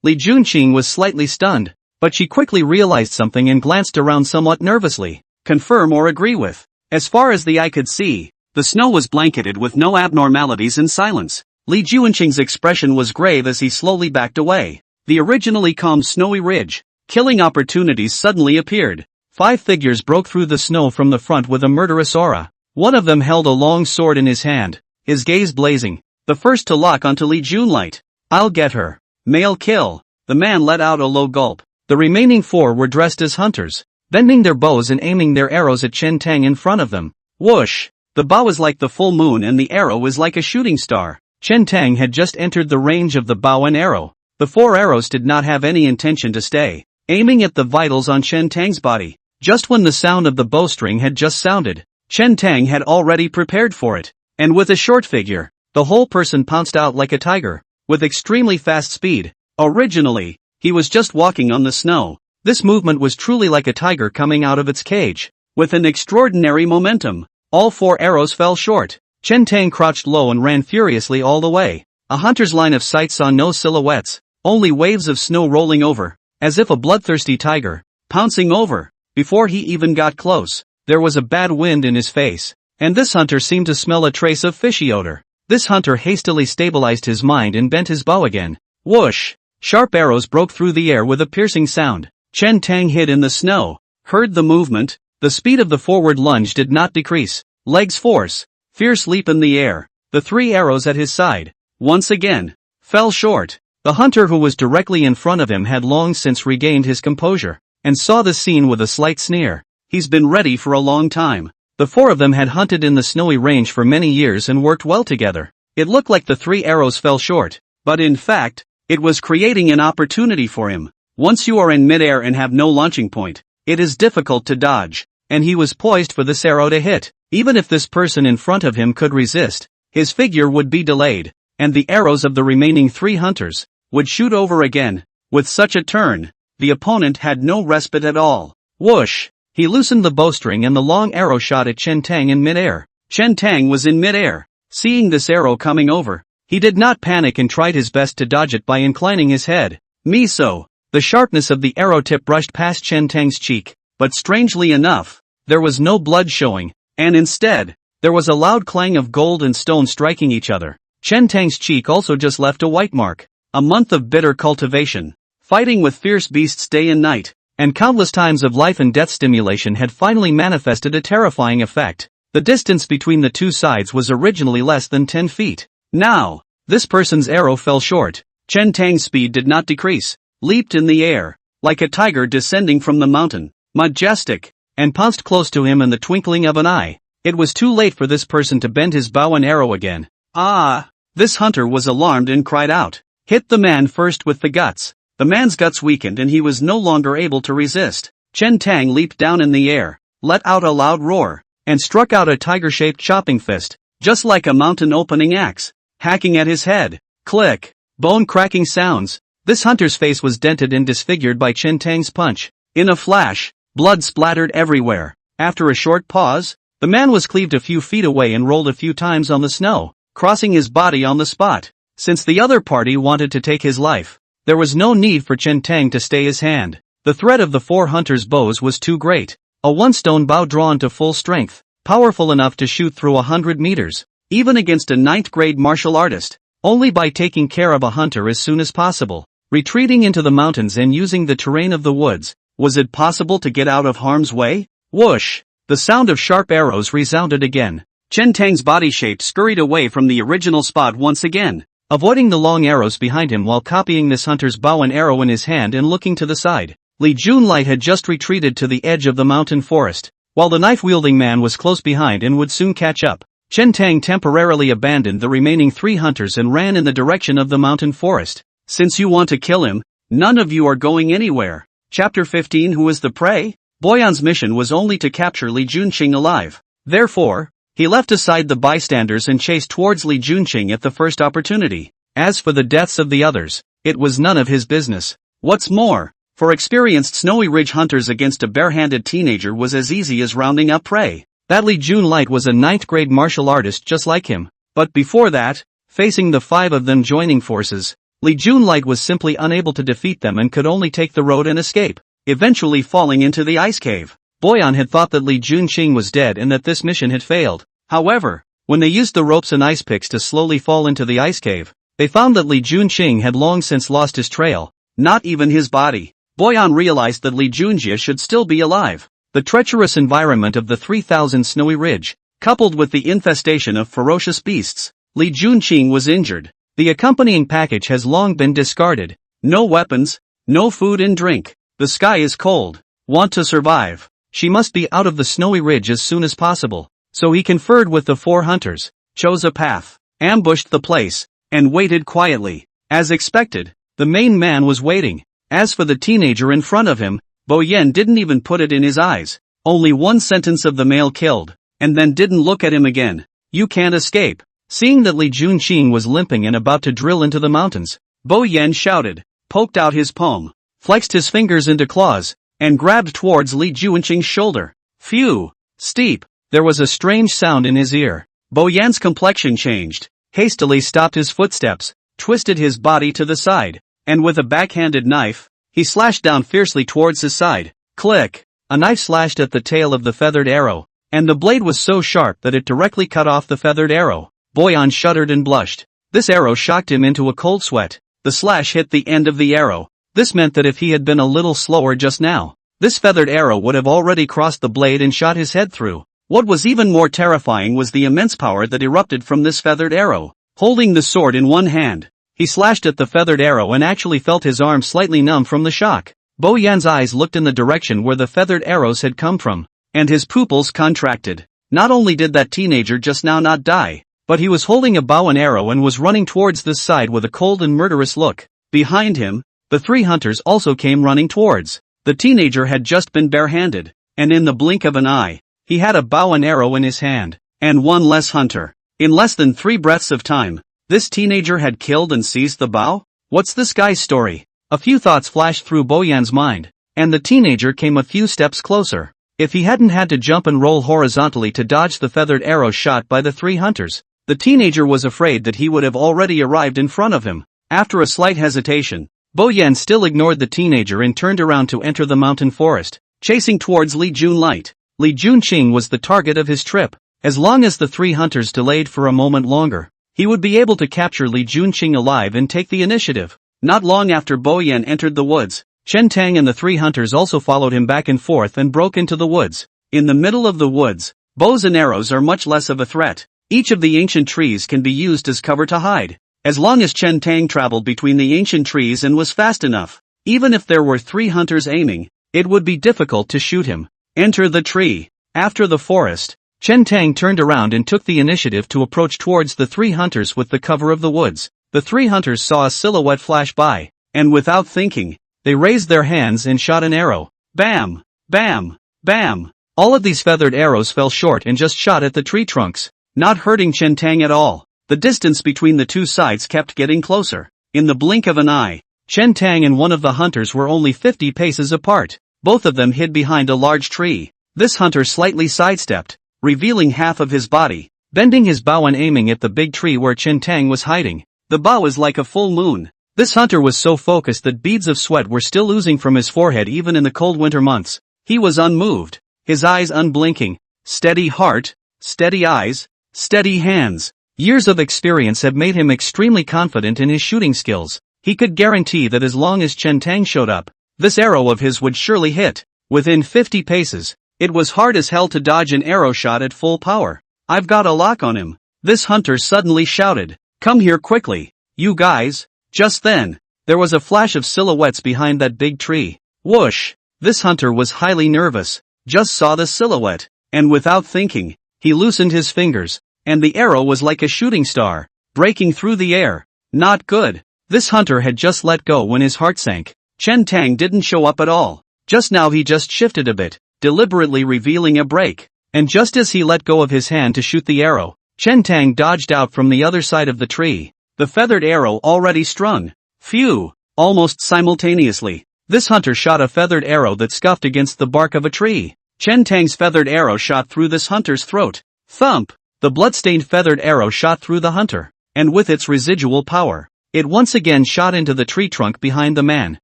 Li Junqing was slightly stunned, but she quickly realized something and glanced around somewhat nervously. Confirm or agree with. As far as the eye could see, the snow was blanketed with no abnormalities and silence. Li Junqing's expression was grave as he slowly backed away. The originally calm snowy ridge, killing opportunities suddenly appeared. 5 figures broke through the snow from the front with a murderous aura. One of them held a long sword in his hand, his gaze blazing. The first to lock onto Li Junlight. I'll get her. Male kill. The man let out a low gulp. The remaining 4 were dressed as hunters, bending their bows and aiming their arrows at Chen Tang in front of them. Whoosh! The bow is like the full moon and the arrow is like a shooting star. Chen Tang had just entered the range of the bow and arrow. The 4 arrows did not have any intention to stay, aiming at the vitals on Chen Tang's body. Just when the sound of the bowstring had just sounded, Chen Tang had already prepared for it, and with a short figure, the whole person pounced out like a tiger, with extremely fast speed. Originally, he was just walking on the snow. This movement was truly like a tiger coming out of its cage. With an extraordinary momentum, all 4 arrows fell short. Chen Tang crouched low and ran furiously all the way. A hunter's line of sight saw no silhouettes, only waves of snow rolling over, as if a bloodthirsty tiger, pouncing over. Before he even got close, there was a bad wind in his face, and this hunter seemed to smell a trace of fishy odor. This hunter hastily stabilized his mind and bent his bow again. Whoosh! Sharp arrows broke through the air with a piercing sound. Chen Tang hid in the snow, heard the movement. The speed of the forward lunge did not decrease. Legs force, fierce leap in the air. The 3 arrows at his side, once again, fell short. The hunter who was directly in front of him had long since regained his composure, and saw the scene with a slight sneer. He's been ready for a long time. The 4 of them had hunted in the snowy range for many years and worked well together. It looked like the 3 arrows fell short, but in fact, it was creating an opportunity for him. Once you are in midair and have no launching point, it is difficult to dodge, and he was poised for this arrow to hit. Even if this person in front of him could resist, his figure would be delayed, and the arrows of the remaining 3 hunters would shoot over again. With such a turn, the opponent had no respite at all. Whoosh! He loosened the bowstring and the long arrow shot at Chen Tang in midair. Chen Tang was in midair. Seeing this arrow coming over, he did not panic and tried his best to dodge it by inclining his head. Miso! The sharpness of the arrow tip brushed past Chen Tang's cheek, but strangely enough, there was no blood showing, and instead, there was a loud clang of gold and stone striking each other. Chen Tang's cheek also just left a white mark. A month of bitter cultivation, fighting with fierce beasts day and night, and countless times of life and death stimulation had finally manifested a terrifying effect. The distance between the 2 sides was originally less than 10 feet. Now, this person's arrow fell short. Chen Tang's speed did not decrease, leaped in the air, like a tiger descending from the mountain, majestic, and pounced close to him in the twinkling of an eye. It was too late for this person to bend his bow and arrow again. Ah! This hunter was alarmed and cried out. Hit the man first with the guts. The man's guts weakened and he was no longer able to resist. Chen Tang leaped down in the air, let out a loud roar, and struck out a tiger-shaped chopping fist, just like a mountain-opening axe, hacking at his head. Click! Bone-cracking sounds. This hunter's face was dented and disfigured by Chen Tang's punch. In a flash, blood splattered everywhere. After a short pause, the man was cleaved a few feet away and rolled a few times on the snow, crossing his body on the spot. Since the other party wanted to take his life, there was no need for Chen Tang to stay his hand. The threat of the 4 hunters' bows was too great. A 1-stone bow drawn to full strength, powerful enough to shoot through 100 meters, even against a 9th-grade martial artist. Only by taking care of a hunter as soon as possible, retreating into the mountains and using the terrain of the woods, was it possible to get out of harm's way? Whoosh! The sound of sharp arrows resounded again. Chen Tang's body shape scurried away from the original spot once again, avoiding the long arrows behind him while copying this hunter's bow and arrow in his hand and looking to the side. Li Junlight had just retreated to the edge of the mountain forest, while the knife-wielding man was close behind and would soon catch up. Chen Tang temporarily abandoned the remaining 3 hunters and ran in the direction of the mountain forest. Since you want to kill him, none of you are going anywhere. Chapter 15. Who is the prey? Boyan's mission was only to capture Li Junqing alive. Therefore, he left aside the bystanders and chased towards Li Junqing at the first opportunity. As for the deaths of the others, it was none of his business. What's more, for experienced Snowy Ridge hunters against a bare-handed teenager was as easy as rounding up prey. That Li Junlight was a 9th-grade martial artist just like him. But before that, facing the 5 of them joining forces, Li Junlight was simply unable to defeat them and could only take the road and escape, eventually falling into the ice cave. Boyan had thought that Li Junqing was dead and that this mission had failed. However, when they used the ropes and ice picks to slowly fall into the ice cave, they found that Li Junqing had long since lost his trail, not even his body. Boyan realized that Li Junjie should still be alive. The treacherous environment of the 3000 Snowy Ridge, coupled with the infestation of ferocious beasts, Li Junqing was injured. The accompanying package has long been discarded. No weapons, no food and drink. The sky is cold. Want to survive? She must be out of the Snowy Ridge as soon as possible. So he conferred with the 4 hunters, chose a path. ambushed the place, and waited quietly. As expected, the main man was waiting. As for the teenager in front of him, Bo Yen didn't even put it in his eyes. Only one sentence of the male killed, and then didn't look at him again. You can't escape. Seeing that Li Junqing was limping and about to drill into the mountains, Bo Yen shouted, poked out his palm, flexed his fingers into claws, and grabbed towards Li Junqing's shoulder. Phew! Steep! There was a strange sound in his ear. Bo Yan's complexion changed, hastily stopped his footsteps, twisted his body to the side, and with a backhanded knife, he slashed down fiercely towards his side. Click! A knife slashed at the tail of the feathered arrow, and the blade was so sharp that it directly cut off the feathered arrow. Bo Yan shuddered and blushed. This arrow shocked him into a cold sweat. The slash hit the end of the arrow. This meant that if he had been a little slower just now, this feathered arrow would have already crossed the blade and shot his head through. What was even more terrifying was the immense power that erupted from this feathered arrow. Holding the sword in one hand, he slashed at the feathered arrow and actually felt his arm slightly numb from the shock. Bo Yan's eyes looked in the direction where the feathered arrows had come from, and his pupils contracted. Not only did that teenager just now not die, but he was holding a bow and arrow and was running towards this side with a cold and murderous look. Behind him, the three hunters also came running towards. The teenager had just been barehanded, and in the blink of an eye, he had a bow and arrow in his hand, and one less hunter. In less than 3 breaths of time, this teenager had killed and seized the bow? What's this guy's story? A few thoughts flashed through Bo Yan's mind, and the teenager came a few steps closer. If he hadn't had to jump and roll horizontally to dodge the feathered arrow shot by the 3 hunters, the teenager was afraid that he would have already arrived in front of him. After a slight hesitation, Bo Yan still ignored the teenager and turned around to enter the mountain forest, chasing towards Li Junlight. Li Junqing was the target of his trip. As long as the 3 hunters delayed for a moment longer, he would be able to capture Li Junqing alive and take the initiative. Not long after Bo Yan entered the woods, Chen Tang and the 3 hunters also followed him back and forth and broke into the woods. In the middle of the woods, bows and arrows are much less of a threat. Each of the ancient trees can be used as cover to hide. As long as Chen Tang traveled between the ancient trees and was fast enough, even if there were 3 hunters aiming, it would be difficult to shoot him. Enter the tree. After the forest, Chen Tang turned around and took the initiative to approach towards the 3 hunters with the cover of the woods. The 3 hunters saw a silhouette flash by, and without thinking, they raised their hands and shot an arrow. Bam! Bam! Bam! All of these feathered arrows fell short and just shot at the tree trunks, not hurting Chen Tang at all. The distance between the 2 sides kept getting closer. In the blink of an eye, Chen Tang and one of the hunters were only 50 paces apart. Both of them hid behind a large tree. This hunter slightly sidestepped, revealing half of his body, bending his bow and aiming at the big tree where Chen Tang was hiding. The bow is like a full moon. This hunter was so focused that beads of sweat were still oozing from his forehead even in the cold winter months. He was unmoved, his eyes unblinking. Steady heart, steady eyes, steady hands. Years of experience had made him extremely confident in his shooting skills. He could guarantee that as long as Chen Tang showed up, this arrow of his would surely hit. Within 50 paces, it was hard as hell to dodge an arrow shot at full power. I've got a lock on him. This hunter suddenly shouted, "Come here quickly, you guys." Just then, there was a flash of silhouettes behind that big tree. Whoosh! This hunter was highly nervous, just saw the silhouette, and without thinking, he loosened his fingers, and the arrow was like a shooting star, breaking through the air. Not good. This hunter had just let go when his heart sank. Chen Tang didn't show up at all. Just now he just shifted a bit, deliberately revealing a break. And just as he let go of his hand to shoot the arrow, Chen Tang dodged out from the other side of the tree, the feathered arrow already strung. Phew! Almost simultaneously, this hunter shot a feathered arrow that scuffed against the bark of a tree. Chen Tang's feathered arrow shot through this hunter's throat. Thump! The blood-stained feathered arrow shot through the hunter, and with its residual power, it once again shot into the tree trunk behind the man.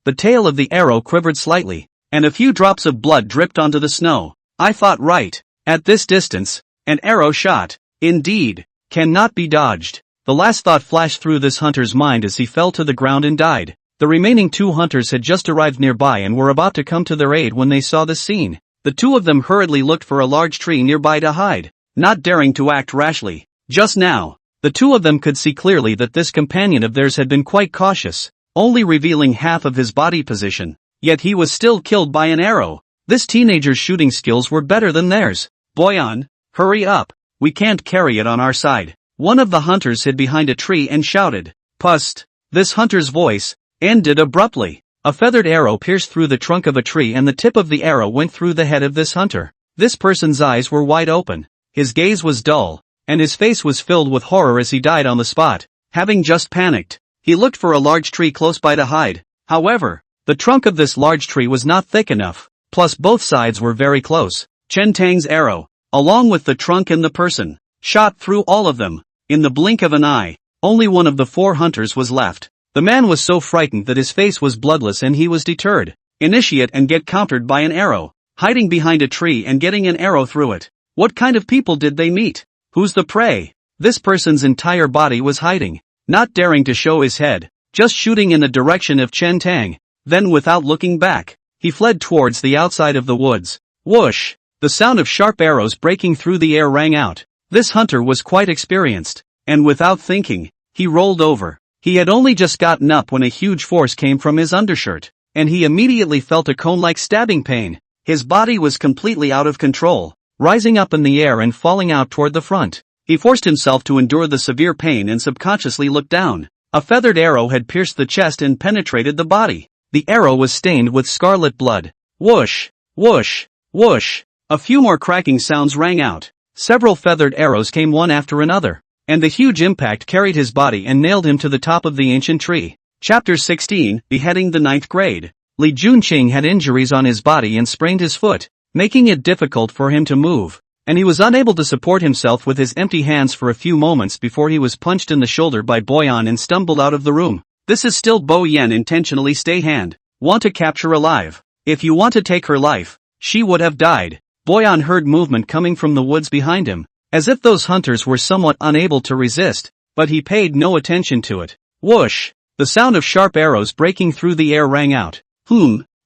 The tail of the arrow quivered slightly, and a few drops of blood dripped onto the snow. I thought right. At this distance, an arrow shot, indeed, cannot be dodged. The last thought flashed through this hunter's mind as he fell to the ground and died. The remaining 2 hunters had just arrived nearby and were about to come to their aid when they saw this scene. The 2 of them hurriedly looked for a large tree nearby to hide, not daring to act rashly. Just now, the 2 of them could see clearly that this companion of theirs had been quite cautious, only revealing half of his body position. Yet he was still killed by an arrow. This teenager's shooting skills were better than theirs. Boyan, hurry up. We can't carry it on our side. One of the hunters hid behind a tree and shouted, "Pust!" This hunter's voice ended abruptly. A feathered arrow pierced through the trunk of a tree and the tip of the arrow went through the head of this hunter. This person's eyes were wide open. His gaze was dull, and his face was filled with horror as he died on the spot, having just panicked. He looked for a large tree close by to hide. However, the trunk of this large tree was not thick enough, plus both sides were very close. Chen Tang's arrow, along with the trunk and the person, shot through all of them. In the blink of an eye, only one of the 4 hunters was left. The man was so frightened that his face was bloodless and he was deterred. Initiate and get countered by an arrow, hiding behind a tree and getting an arrow through it. What kind of people did they meet? Who's the prey? This person's entire body was hiding, not daring to show his head, just shooting in the direction of Chen Tang. Then without looking back, he fled towards the outside of the woods. Whoosh! The sound of sharp arrows breaking through the air rang out. This hunter was quite experienced, and without thinking, he rolled over. He had only just gotten up when a huge force came from his undershirt, and he immediately felt a cone-like stabbing pain. His body was completely out of control, rising up in the air and falling out toward the front. He forced himself to endure the severe pain and subconsciously looked down. A feathered arrow had pierced the chest and penetrated the body. The arrow was stained with scarlet blood. Whoosh! Whoosh! Whoosh! A few more cracking sounds rang out. Several feathered arrows came one after another, and the huge impact carried his body and nailed him to the top of the ancient tree. Chapter 16, Beheading the 9th grade. Li Junqing had injuries on his body and sprained his foot, making it difficult for him to move, and he was unable to support himself with his empty hands for a few moments before he was punched in the shoulder by Boyan and stumbled out of the room. This is still Bo Yen intentionally stay hand. Want to capture alive. If you want to take her life, she would have died. Boyan heard movement coming from the woods behind him, as if those hunters were somewhat unable to resist, but he paid no attention to it. Whoosh! The sound of sharp arrows breaking through the air rang out.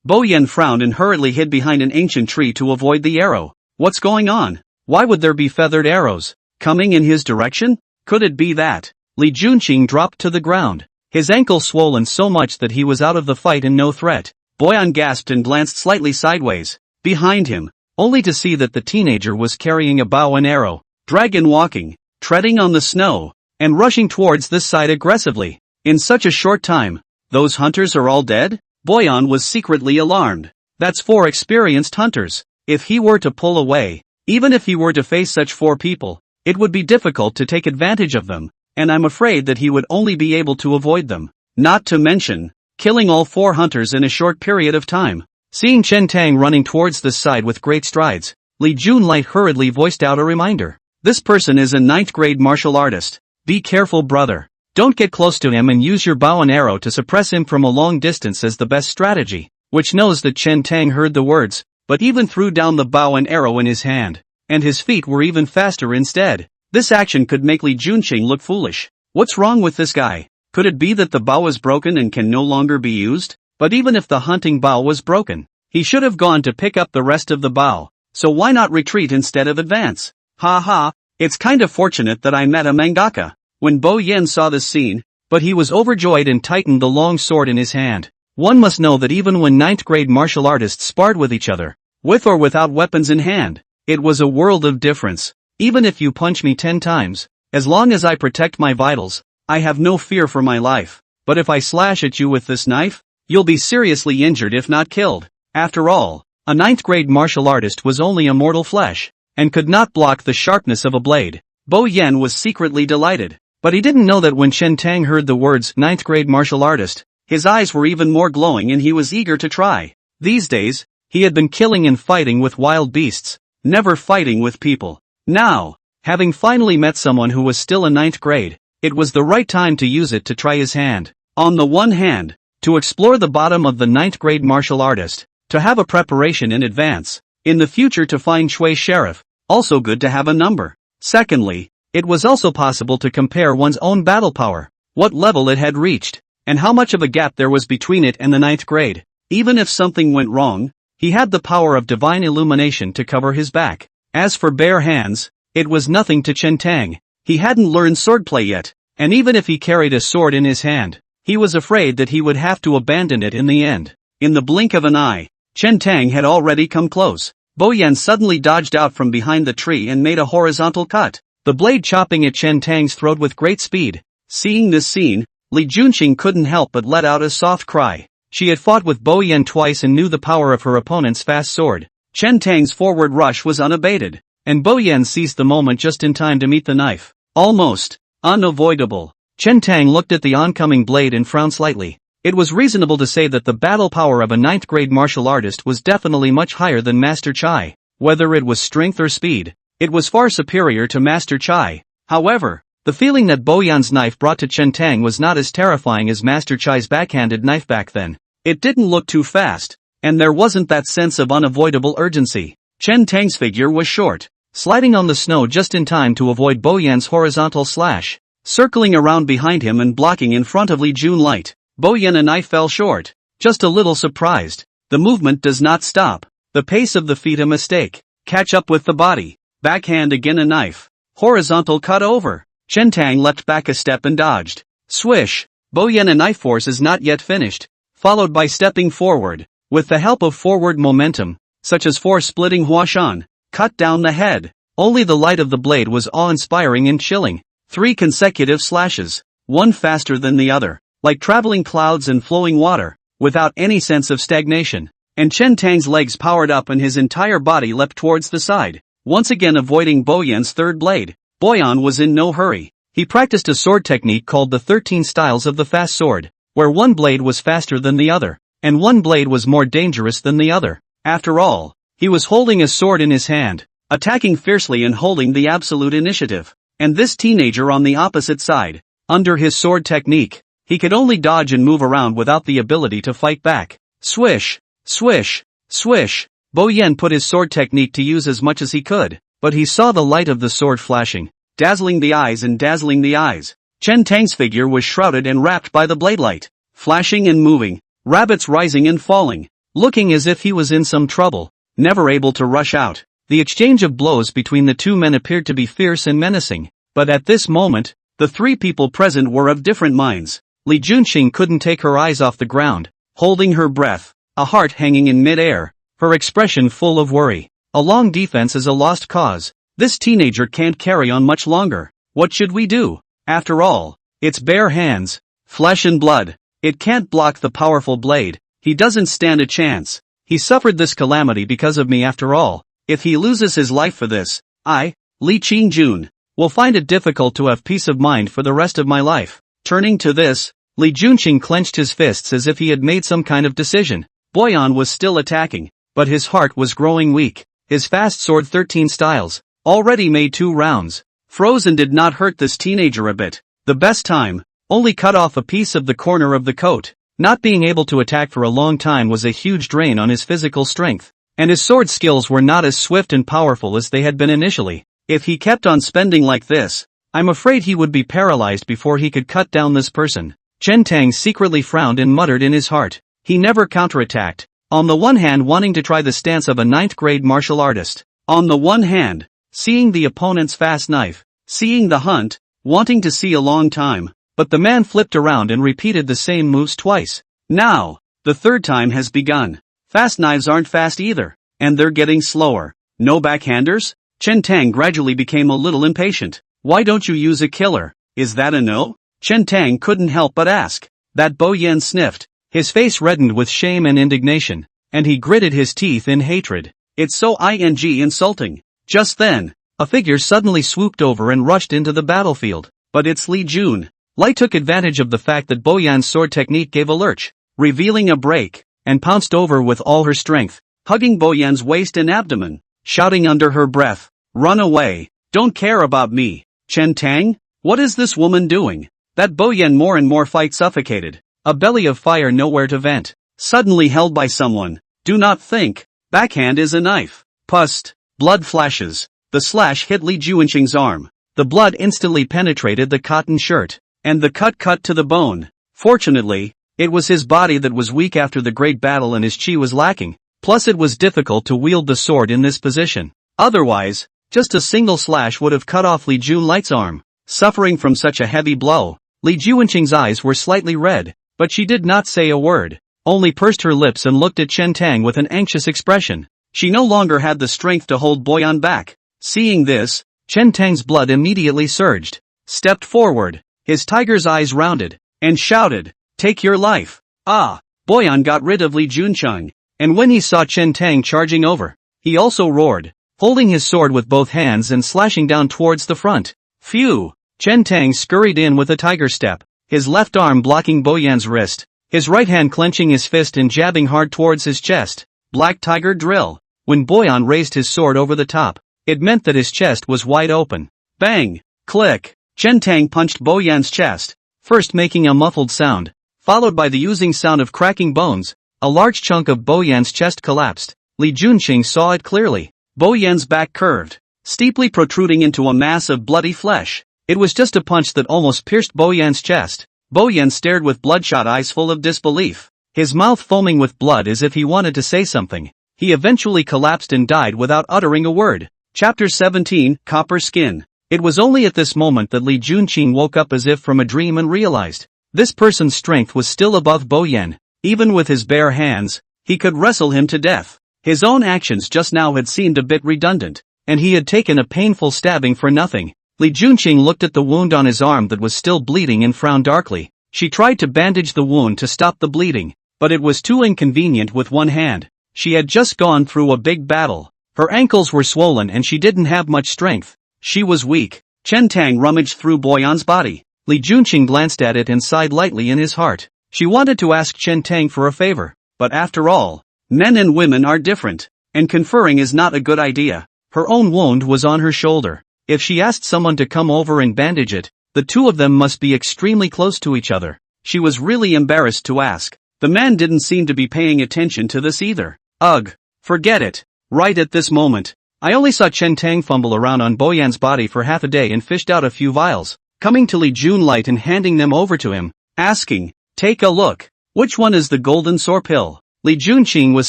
Bo Yen frowned and hurriedly hid behind an ancient tree to avoid the arrow. What's going on? Why would there be feathered arrows coming in his direction? Could it be that? Li Junqing dropped to the ground, his ankle swollen so much that he was out of the fight and no threat. Boyan gasped and glanced slightly sideways, behind him, only to see that the teenager was carrying a bow and arrow, dragon walking, treading on the snow, and rushing towards this side aggressively. In such a short time, those hunters are all dead? Boyan was secretly alarmed. That's 4 experienced hunters. If he were to pull away, even if he were to face such 4 people, it would be difficult to take advantage of them, and I'm afraid that he would only be able to avoid them. Not to mention, killing all 4 hunters in a short period of time. Seeing Chen Tang running towards this side with great strides, Li Junlight hurriedly voiced out a reminder. This person is a 9th grade martial artist. Be careful, brother. Don't get close to him and use your bow and arrow to suppress him from a long distance as the best strategy. Which knows that Chen Tang heard the words, but even threw down the bow and arrow in his hand, and his feet were even faster instead. This action could make Li Junqing look foolish. What's wrong with this guy? Could it be that the bow is broken and can no longer be used? But even if the hunting bow was broken, he should have gone to pick up the rest of the bow, so why not retreat instead of advance? Ha ha, it's kind of fortunate that I met a mangaka. When Bo Yen saw this scene, but he was overjoyed and tightened the long sword in his hand. One must know that even when 9th grade martial artists sparred with each other, with or without weapons in hand, it was a world of difference. Even if you punch me 10 times, as long as I protect my vitals, I have no fear for my life. But if I slash at you with this knife, you'll be seriously injured if not killed. After all, a 9th grade martial artist was only a mortal flesh, and could not block the sharpness of a blade. Bo Yen was secretly delighted. But he didn't know that when Chen Tang heard the words 9th grade martial artist, his eyes were even more glowing and he was eager to try. These days, he had been killing and fighting with wild beasts, never fighting with people. Now, having finally met someone who was still in 9th grade, it was the right time to use it to try his hand. On the one hand, to explore the bottom of the 9th grade martial artist, to have a preparation in advance, in the future to find Shui Sheriff, also good to have a number. Secondly, it was also possible to compare one's own battle power, what level it had reached, and how much of a gap there was between it and the 9th grade. Even if something went wrong, he had the power of divine illumination to cover his back. As for bare hands, it was nothing to Chen Tang. He hadn't learned swordplay yet, and even if he carried a sword in his hand, he was afraid that he would have to abandon it in the end. In the blink of an eye, Chen Tang had already come close. Bo Yen suddenly dodged out from behind the tree and made a horizontal cut. the blade chopping at Chen Tang's throat with great speed. Seeing this scene, Li Junqing couldn't help but let out a soft cry. She had fought with Bo Yan twice and knew the power of her opponent's fast sword. Chen Tang's forward rush was unabated, and Bo Yan seized the moment just in time to meet the knife. Almost unavoidable. Chen Tang looked at the oncoming blade and frowned slightly. It was reasonable to say that the battle power of a 9th-grade martial artist was definitely much higher than Master Chai. Whether it was strength or speed, it was far superior to Master Chai. However, the feeling that Bo Yan's knife brought to Chen Tang was not as terrifying as Master Chai's backhanded knife back then. It didn't look too fast, and there wasn't that sense of unavoidable urgency. Chen Tang's figure was short, sliding on the snow just in time to avoid Bo Yan's horizontal slash, circling around behind him and blocking in front of Li Jun Light. Bo Yan and I fell short, just a little surprised. The movement does not stop. The pace of the feet a mistake. Catch up with the body. Backhand again a knife. Horizontal cut over. Chen Tang leapt back a step and dodged. Swish. Bo Yan and knife force is not yet finished. Followed by stepping forward, with the help of forward momentum, such as splitting Huashan, cut down the head. Only the light of the blade was awe-inspiring and chilling. 3 consecutive slashes, one faster than the other, like traveling clouds and flowing water, without any sense of stagnation. And Chen Tang's legs powered up and his entire body leapt towards the side, once again avoiding Bo Yan's third blade. Bo Yan was in no hurry. He practiced a sword technique called the 13 styles of the fast sword, where one blade was faster than the other, and one blade was more dangerous than the other. After all, he was holding a sword in his hand, attacking fiercely and holding the absolute initiative. And this teenager on the opposite side, under his sword technique, he could only dodge and move around without the ability to fight back. Swish, swish, swish. Bo Yan put his sword technique to use as much as he could, but he saw the light of the sword flashing, dazzling the eyes. Chen Tang's figure was shrouded and wrapped by the blade light, flashing and moving, rabbits rising and falling, looking as if he was in some trouble, never able to rush out. The exchange of blows between the two men appeared to be fierce and menacing, but at this moment, the 3 people present were of different minds. Li Junqing couldn't take her eyes off the ground, holding her breath, a heart hanging in mid-air, her expression full of worry. A long defense is a lost cause. This teenager can't carry on much longer. What should we do? After all, it's bare hands, flesh and blood. It can't block the powerful blade. He doesn't stand a chance. He suffered this calamity because of me after all. If he loses his life for this, I, Li Qingjun, will find it difficult to have peace of mind for the rest of my life. Turning to this, Li Junqing clenched his fists as if he had made some kind of decision. Bo Yan was still attacking, but his heart was growing weak. His fast sword 13 styles, already made 2 rounds, frozen did not hurt this teenager a bit. The best time, only cut off a piece of the corner of the coat. Not being able to attack for a long time was a huge drain on his physical strength, and his sword skills were not as swift and powerful as they had been initially. If he kept on spending like this, I'm afraid he would be paralyzed before he could cut down this person. Chen Tang secretly frowned and muttered in his heart. He never counterattacked, on the one hand wanting to try the stance of a 9th-grade martial artist, on the one hand, seeing the opponent's fast knife, seeing the hunt, wanting to see a long time, but the man flipped around and repeated the same moves twice. Now, the third time has begun. Fast knives aren't fast either, and they're getting slower. No backhanders? Chen Tang gradually became a little impatient. Why don't you use a killer? Is that a no? Chen Tang couldn't help but ask. That Bo Yan sniffed. His face reddened with shame and indignation, and he gritted his teeth in hatred. It's so insulting. Just then, a figure suddenly swooped over and rushed into the battlefield. But it's Li Jun. Lai took advantage of the fact that Bo Yan's sword technique gave a lurch, revealing a break, and pounced over with all her strength, hugging Bo Yan's waist and abdomen, shouting under her breath, "Run away, don't care about me." Chen Tang? What is this woman doing? That Bo Yan more and more fight suffocated, a belly of fire nowhere to vent, suddenly held by someone. Do not think, backhand is a knife. Pust, blood flashes, the slash hit Li Junqing's arm. The blood instantly penetrated the cotton shirt, and the cut to the bone. Fortunately, it was his body that was weak after the great battle and his chi was lacking, plus it was difficult to wield the sword in this position. Otherwise, just a single slash would have cut off Li Jun Light's arm. Suffering from such a heavy blow, Li Junqing's eyes were slightly red, but she did not say a word, only pursed her lips and looked at Chen Tang with an anxious expression. She no longer had the strength to hold Bo Yan back. Seeing this, Chen Tang's blood immediately surged. Stepped forward, his tiger's eyes rounded, and shouted, "Take your life!" Ah! Boyan got rid of Li Juncheng, and when he saw Chen Tang charging over, he also roared, holding his sword with both hands and slashing down towards the front. Phew! Chen Tang scurried in with a tiger step, his left arm blocking Boyan's wrist, his right hand clenching his fist and jabbing hard towards his chest. Black tiger drill. When Boyan raised his sword over the top, it meant that his chest was wide open. Bang! Click! Chen Tang punched Boyan's chest, first making a muffled sound, followed by the oozing sound of cracking bones. A large chunk of Boyan's chest collapsed. Li Junqing saw it clearly. Boyan's back curved, steeply protruding into a mass of bloody flesh. It was just a punch that almost pierced Boyan's chest. Boyan stared with bloodshot eyes full of disbelief, his mouth foaming with blood as if he wanted to say something. He eventually collapsed and died without uttering a word. Chapter 17, Copper Skin. It was only at this moment that Li Junqing woke up as if from a dream and realized this person's strength was still above Boyan. Even with his bare hands, he could wrestle him to death. His own actions just now had seemed a bit redundant, and he had taken a painful stabbing for nothing. Li Junqing looked at the wound on his arm that was still bleeding and frowned darkly. She tried to bandage the wound to stop the bleeding, but it was too inconvenient with one hand. She had just gone through a big battle. Her ankles were swollen and she didn't have much strength. She was weak. Chen Tang rummaged through Boyan's body. Li Junqing glanced at it and sighed lightly in his heart. She wanted to ask Chen Tang for a favor, but after all, men and women are different, and conferring is not a good idea. Her own wound was on her shoulder. If she asked someone to come over and bandage it, the two of them must be extremely close to each other. She was really embarrassed to ask. The man didn't seem to be paying attention to this either. Ugh, forget it. Right at this moment, I only saw Chen Tang fumble around on Boyan's body for half a day and fished out a few vials, coming to Li Junlight and handing them over to him, asking, "Take a look. Which one is the golden sore pill?" Li Junqing was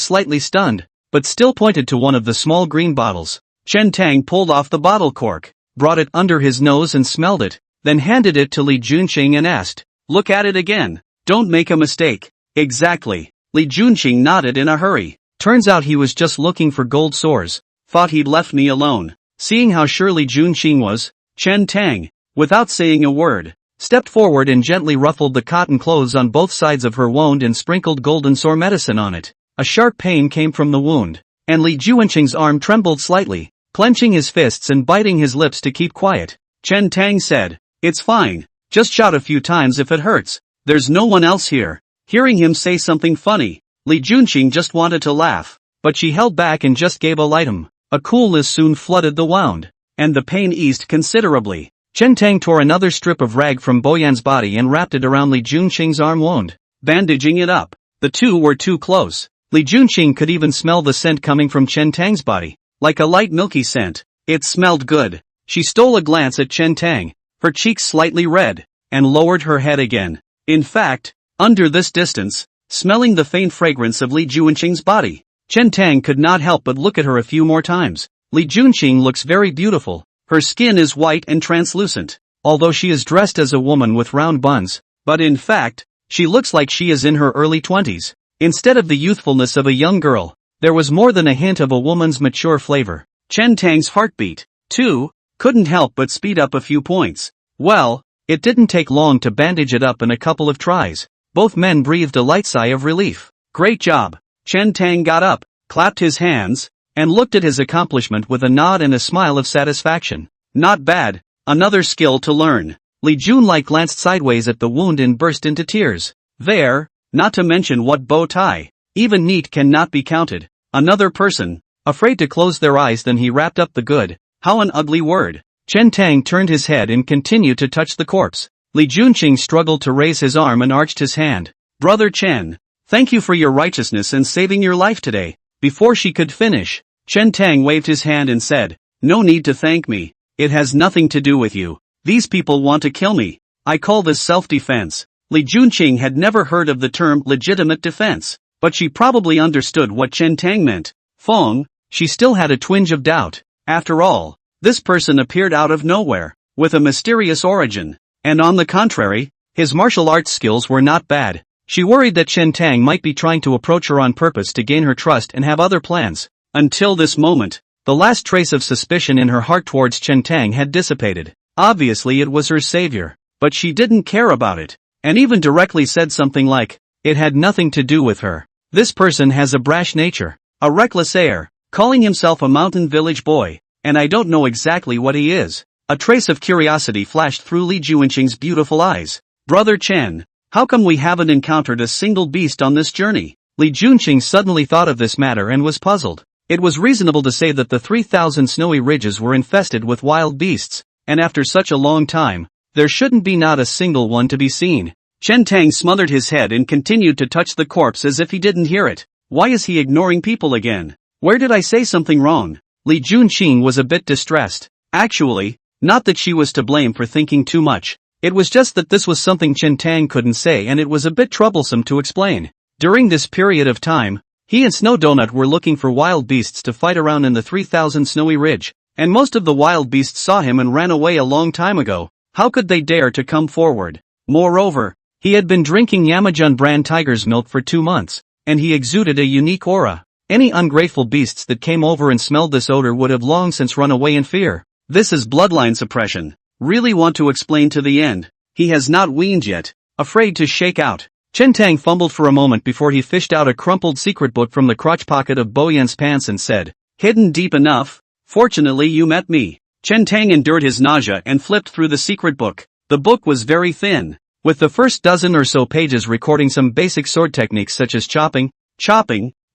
slightly stunned, but still pointed to one of the small green bottles. Chen Tang pulled off the bottle cork, brought it under his nose and smelled it, then handed it to Li Junqing and asked, "Look at it again. Don't make a mistake." "Exactly." Li Junqing nodded in a hurry. Turns out he was just looking for gold sores. Thought he'd left me alone. Seeing how sure Li Junqing was, Chen Tang, without saying a word, stepped forward and gently ruffled the cotton clothes on both sides of her wound and sprinkled golden sore medicine on it. A sharp pain came from the wound, and Li Junqing's arm trembled slightly, clenching his fists and biting his lips to keep quiet. Chen Tang said, "It's fine. Just shout a few times if it hurts. There's no one else here." Hearing him say something funny, Li Junqing just wanted to laugh, but she held back and just gave a light hum. A coolness soon flooded the wound, and the pain eased considerably. Chen Tang tore another strip of rag from Boyan's body and wrapped it around Li Junqing's arm wound, bandaging it up. The two were too close. Li Junqing could even smell the scent coming from Chen Tang's body, like a light milky scent. It smelled good. She stole a glance at Chen Tang, her cheeks slightly red, and lowered her head again. In fact, under this distance, smelling the faint fragrance of Li Junqing's body, Chen Tang could not help but look at her a few more times. Li Junqing looks very beautiful. Her skin is white and translucent, although she is dressed as a woman with round buns, but in fact, she looks like she is in her early 20s. Instead of the youthfulness of a young girl, there was more than a hint of a woman's mature flavor. Chen Tang's heartbeat, too, couldn't help but speed up a few points. Well, it didn't take long to bandage it up in a couple of tries. Both men breathed a light sigh of relief. Great job. Chen Tang got up, clapped his hands, and looked at his accomplishment with a nod and a smile of satisfaction. Not bad. Another skill to learn. Li Junlight glanced sideways at the wound and burst into tears. There, not to mention what bow tie. Even neat cannot be counted. Another person, afraid to close their eyes, then he wrapped up the good. How an ugly word. Chen Tang turned his head and continued to touch the corpse. Li Junqing struggled to raise his arm and arched his hand. Brother Chen, thank you for your righteousness and saving your life today. Before she could finish, Chen Tang waved his hand and said, "No need to thank me. It has nothing to do with you. These people want to kill me. I call this self-defense." Li Junqing had never heard of the term legitimate defense, but she probably understood what Chen Tang meant. Fong, she still had a twinge of doubt. After all, this person appeared out of nowhere, with a mysterious origin, and on the contrary, his martial arts skills were not bad. She worried that Chen Tang might be trying to approach her on purpose to gain her trust and have other plans. Until this moment, The last trace of suspicion in her heart towards Chen Tang had dissipated. Obviously it was her savior. But she didn't care about it. And even directly said something like, it had nothing to do with her. This person has a brash nature. A reckless air. Calling himself a mountain village boy. And I don't know exactly what he is. A trace of curiosity flashed through Li Juanqing's beautiful eyes. Brother Chen, how come we haven't encountered a single beast on this journey? Li Juanqing suddenly thought of this matter and was puzzled. It was reasonable to say that the 3,000 snowy ridges were infested with wild beasts, and after such a long time, there shouldn't be not a single one to be seen. Chen Tang smothered his head and continued to touch the corpse as if he didn't hear it. Why is he ignoring people again? Where did I say something wrong? Li Juanqing was a bit distressed. Actually, not that she was to blame for thinking too much. It was just that this was something Chen Tang couldn't say and it was a bit troublesome to explain. During this period of time, he and Snow Donut were looking for wild beasts to fight around in the 3,000 Snowy Ridge, and most of the wild beasts saw him and ran away a long time ago. How could they dare to come forward? Moreover, he had been drinking Yamajun brand tiger's milk for 2 months, and he exuded a unique aura. Any ungrateful beasts that came over and smelled this odor would have long since run away in fear. This is bloodline suppression. Really want to explain to the end. He has not weaned yet. Afraid to shake out. Chen Tang fumbled for a moment before he fished out a crumpled secret book from the crotch pocket of Bo Yan's pants and said, hidden deep enough? Fortunately you met me. Chen Tang endured his nausea and flipped through the secret book. The book was very thin, with the first dozen or so pages recording some basic sword techniques such as chopping,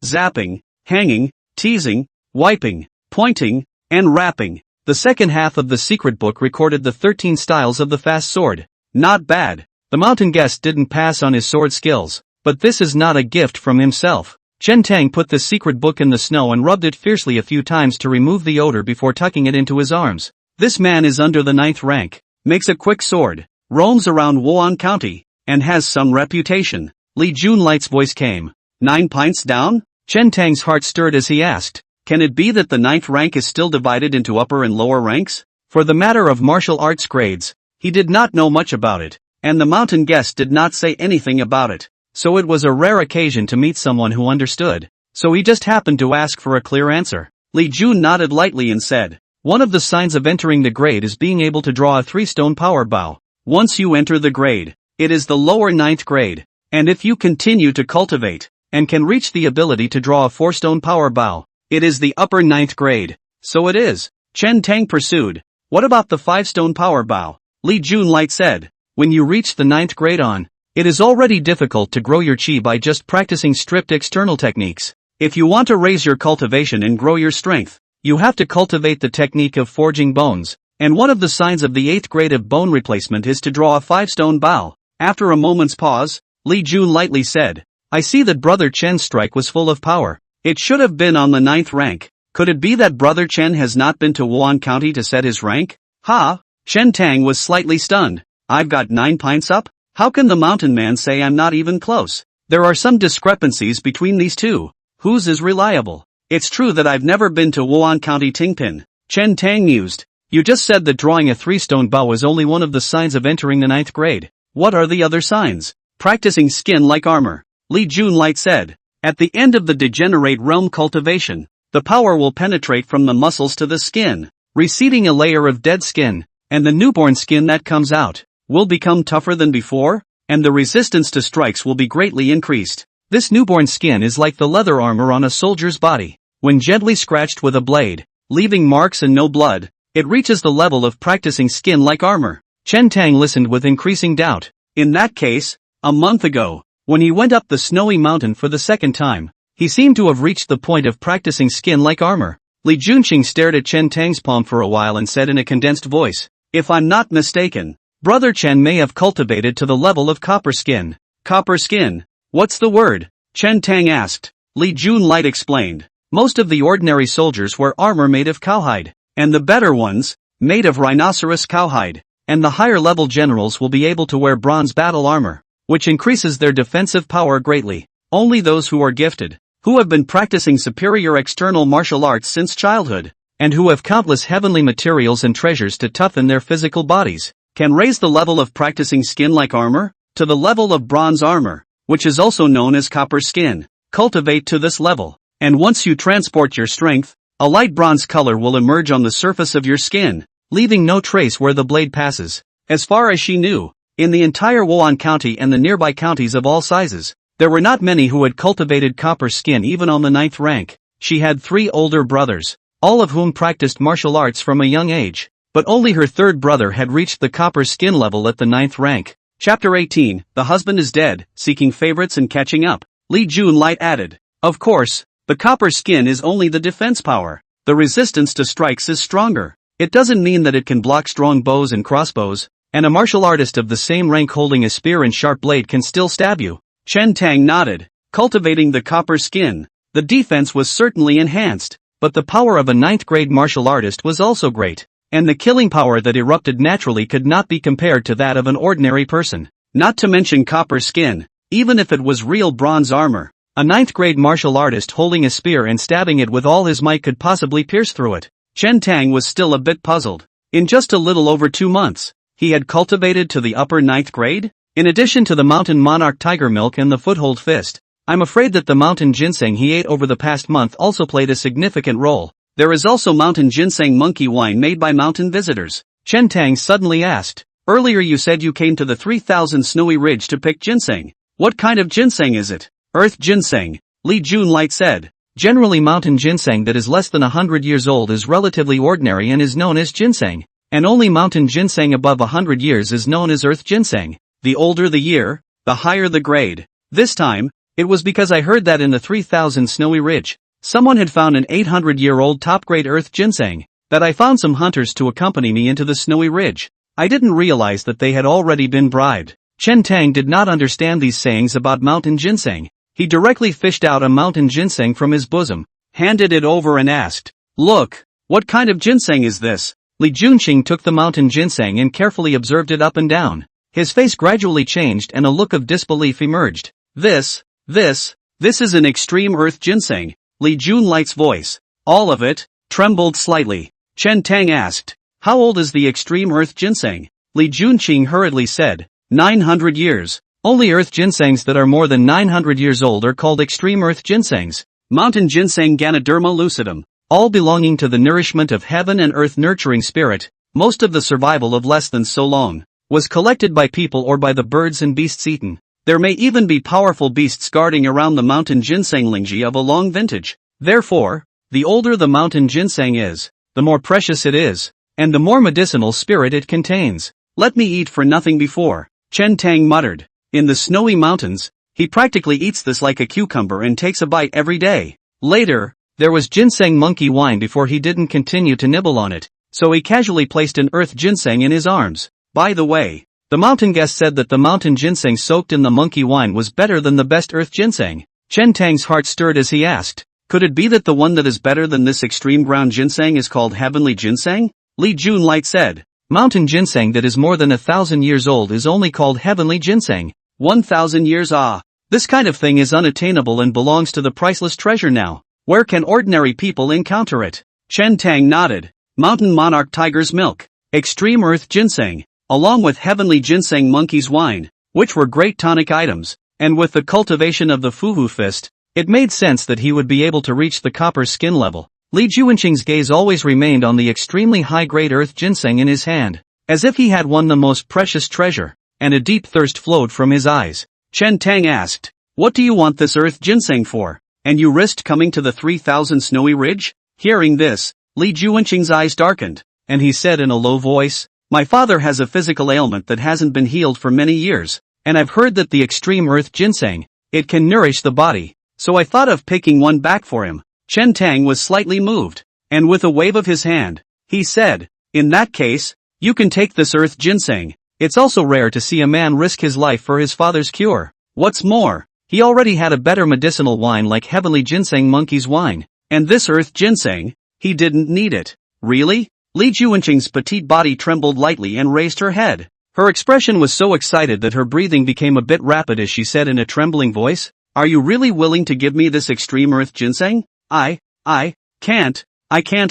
zapping, hanging, teasing, wiping, pointing, and rapping. The second half of the secret book recorded the 13 styles of the fast sword. Not bad. The mountain guest didn't pass on his sword skills, but this is not a gift from himself. Chen Tang put the secret book in the snow and rubbed it fiercely a few times to remove the odor before tucking it into his arms. This man is under the 9th rank, makes a quick sword, roams around Wan County, and has some reputation. Li Junlight's voice came. 9 pints down? Chen Tang's heart stirred as he asked, can it be that the 9th rank is still divided into upper and lower ranks? For the matter of martial arts grades, he did not know much about it, and the mountain guest did not say anything about it. So it was a rare occasion to meet someone who understood. So he just happened to ask for a clear answer. Li Jun nodded lightly and said, one of the signs of entering the grade is being able to draw a 3-stone power bow. Once you enter the grade, it is the lower 9th grade. And if you continue to cultivate, and can reach the ability to draw a 4-stone power bow, it is the upper 9th grade. So it is. Chen Tang pursued. What about the 5-stone power bow? Li Junlight said. When you reach the 9th grade on, it is already difficult to grow your chi by just practicing strict external techniques. If you want to raise your cultivation and grow your strength, you have to cultivate the technique of forging bones, and one of the signs of the 8th grade of bone replacement is to draw a 5-stone bow. After a moment's pause, Li Jun lightly said, I see that Brother Chen's strike was full of power. It should have been on the 9th rank. Could it be that Brother Chen has not been to Wan County to set his rank? Ha! Chen Tang was slightly stunned. I've got 9 pints up? How can the mountain man say I'm not even close? There are some discrepancies between these two. Whose is reliable? It's true that I've never been to Wan County Tingpin. Chen Tang mused. You just said that drawing a 3-stone bow is only one of the signs of entering the 9th grade. What are the other signs? Practicing skin like armor. Li Junlight said. At the end of the degenerate realm cultivation, the power will penetrate from the muscles to the skin, receding a layer of dead skin, and the newborn skin that comes out will become tougher than before, and the resistance to strikes will be greatly increased. This newborn skin is like the leather armor on a soldier's body. When gently scratched with a blade, leaving marks and no blood, it reaches the level of practicing skin like armor. Chen Tang listened with increasing doubt. In that case, a month ago, when he went up the snowy mountain for the second time, he seemed to have reached the point of practicing skin like armor. Li Junqing stared at Chen Tang's palm for a while and said in a condensed voice, if I'm not mistaken, Brother Chen may have cultivated to the level of copper skin. Copper skin? What's the word? Chen Tang asked. Li Junlight explained. Most of the ordinary soldiers wear armor made of cowhide, and the better ones, made of rhinoceros cowhide, and the higher level generals will be able to wear bronze battle armor, which increases their defensive power greatly. Only those who are gifted, who have been practicing superior external martial arts since childhood, and who have countless heavenly materials and treasures to toughen their physical bodies, can raise the level of practicing skin like armor to the level of bronze armor, which is also known as copper skin. Cultivate to this level, and once you transport your strength A light bronze color will emerge on the surface of your skin, leaving no trace where the blade passes. As far as she knew, in the entire Wan County and the nearby counties of all sizes, there were not many who had cultivated copper skin even on the 9th rank. She had 3 older brothers, all of whom practiced martial arts from a young age, but only her 3rd brother had reached the copper skin level at the 9th rank. Chapter 18, The Husband is Dead, Seeking Favorites and Catching Up. Li Junlight added. Of course, the copper skin is only the defense power. The resistance to strikes is stronger. It doesn't mean that it can block strong bows and crossbows, and a martial artist of the same rank holding a spear and sharp blade can still stab you. Chen Tang nodded. Cultivating the copper skin, the defense was certainly enhanced, but the power of a 9th grade martial artist was also great, and the killing power that erupted naturally could not be compared to that of an ordinary person. Not to mention copper skin, even if it was real bronze armor, a 9th grade martial artist holding a spear and stabbing it with all his might could possibly pierce through it. Chen Tang was still a bit puzzled. In just a little over 2 months, he had cultivated to the upper 9th grade? In addition to the mountain monarch tiger milk and the foothold fist, I'm afraid that the mountain ginseng he ate over the past month also played a significant role. There is also mountain ginseng monkey wine made by mountain visitors. Chen Tang suddenly asked. Earlier you said you came to the 3000 Snowy Ridge to pick ginseng. What kind of ginseng is it? Earth ginseng, Li Junlight said. Generally mountain ginseng that is less than 100 years old is relatively ordinary and is known as ginseng, and only mountain ginseng above 100 years is known as earth ginseng. The older the year, the higher the grade. This time, it was because I heard that in the 3000 Snowy Ridge, someone had found an 800-year-old top-grade earth ginseng, that I found some hunters to accompany me into the Snowy Ridge. I didn't realize that they had already been bribed. Chen Tang did not understand these sayings about mountain ginseng. He directly fished out a mountain ginseng from his bosom, handed it over and asked, Look, what kind of ginseng is this? Li Junqing took the mountain ginseng and carefully observed it up and down. His face gradually changed and a look of disbelief emerged. This is an extreme earth ginseng. Li Junlight's voice, all of it, trembled slightly. Chen Tang asked, How old is the extreme earth ginseng? Li Junqing hurriedly said, 900 years. Only earth ginsengs that are more than 900 years old are called extreme earth ginsengs. Mountain ginseng Ganoderma lucidum, all belonging to the nourishment of heaven and earth nurturing spirit, most of the survival of less than so long, was collected by people or by the birds and beasts eaten. There may even be powerful beasts guarding around the mountain ginseng lingji of a long vintage. Therefore, the older the mountain ginseng is, the more precious it is, and the more medicinal spirit it contains. Let me eat for nothing before, Chen Tang muttered. In the snowy mountains, he practically eats this like a cucumber and takes a bite every day. Later, there was ginseng monkey wine before he didn't continue to nibble on it, so he casually placed an earth ginseng in his arms. By the way, the mountain guest said that the mountain ginseng soaked in the monkey wine was better than the best earth ginseng. Chen Tang's heart stirred as he asked, Could it be that the one that is better than this extreme ground ginseng is called heavenly ginseng? Li Junlight said, Mountain ginseng that is more than 1,000 years old is only called heavenly ginseng. 1,000 years this kind of thing is unattainable and belongs to the priceless treasure now. Where can ordinary people encounter it? Chen Tang nodded. Mountain monarch tiger's milk, extreme earth ginseng, along with heavenly ginseng monkey's wine, which were great tonic items, and with the cultivation of the Fuhu fist, it made sense that he would be able to reach the copper skin level. Li Junqing's gaze always remained on the extremely high-grade earth ginseng in his hand, as if he had won the most precious treasure, and a deep thirst flowed from his eyes. Chen Tang asked, What do you want this earth ginseng for? And you risked coming to the 3000 Snowy Ridge? Hearing this, Li Junqing's eyes darkened, and he said in a low voice, My father has a physical ailment that hasn't been healed for many years, and I've heard that the extreme earth ginseng, it can nourish the body, so I thought of picking one back for him. Chen Tang was slightly moved, and with a wave of his hand, he said, In that case, you can take this earth ginseng. It's also rare to see a man risk his life for his father's cure. What's more, he already had a better medicinal wine like heavenly ginseng monkey's wine, and this earth ginseng, he didn't need it. Really? Li Junqing's petite body trembled lightly and raised her head. Her expression was so excited that her breathing became a bit rapid as she said in a trembling voice, Are you really willing to give me this extreme earth ginseng? I can't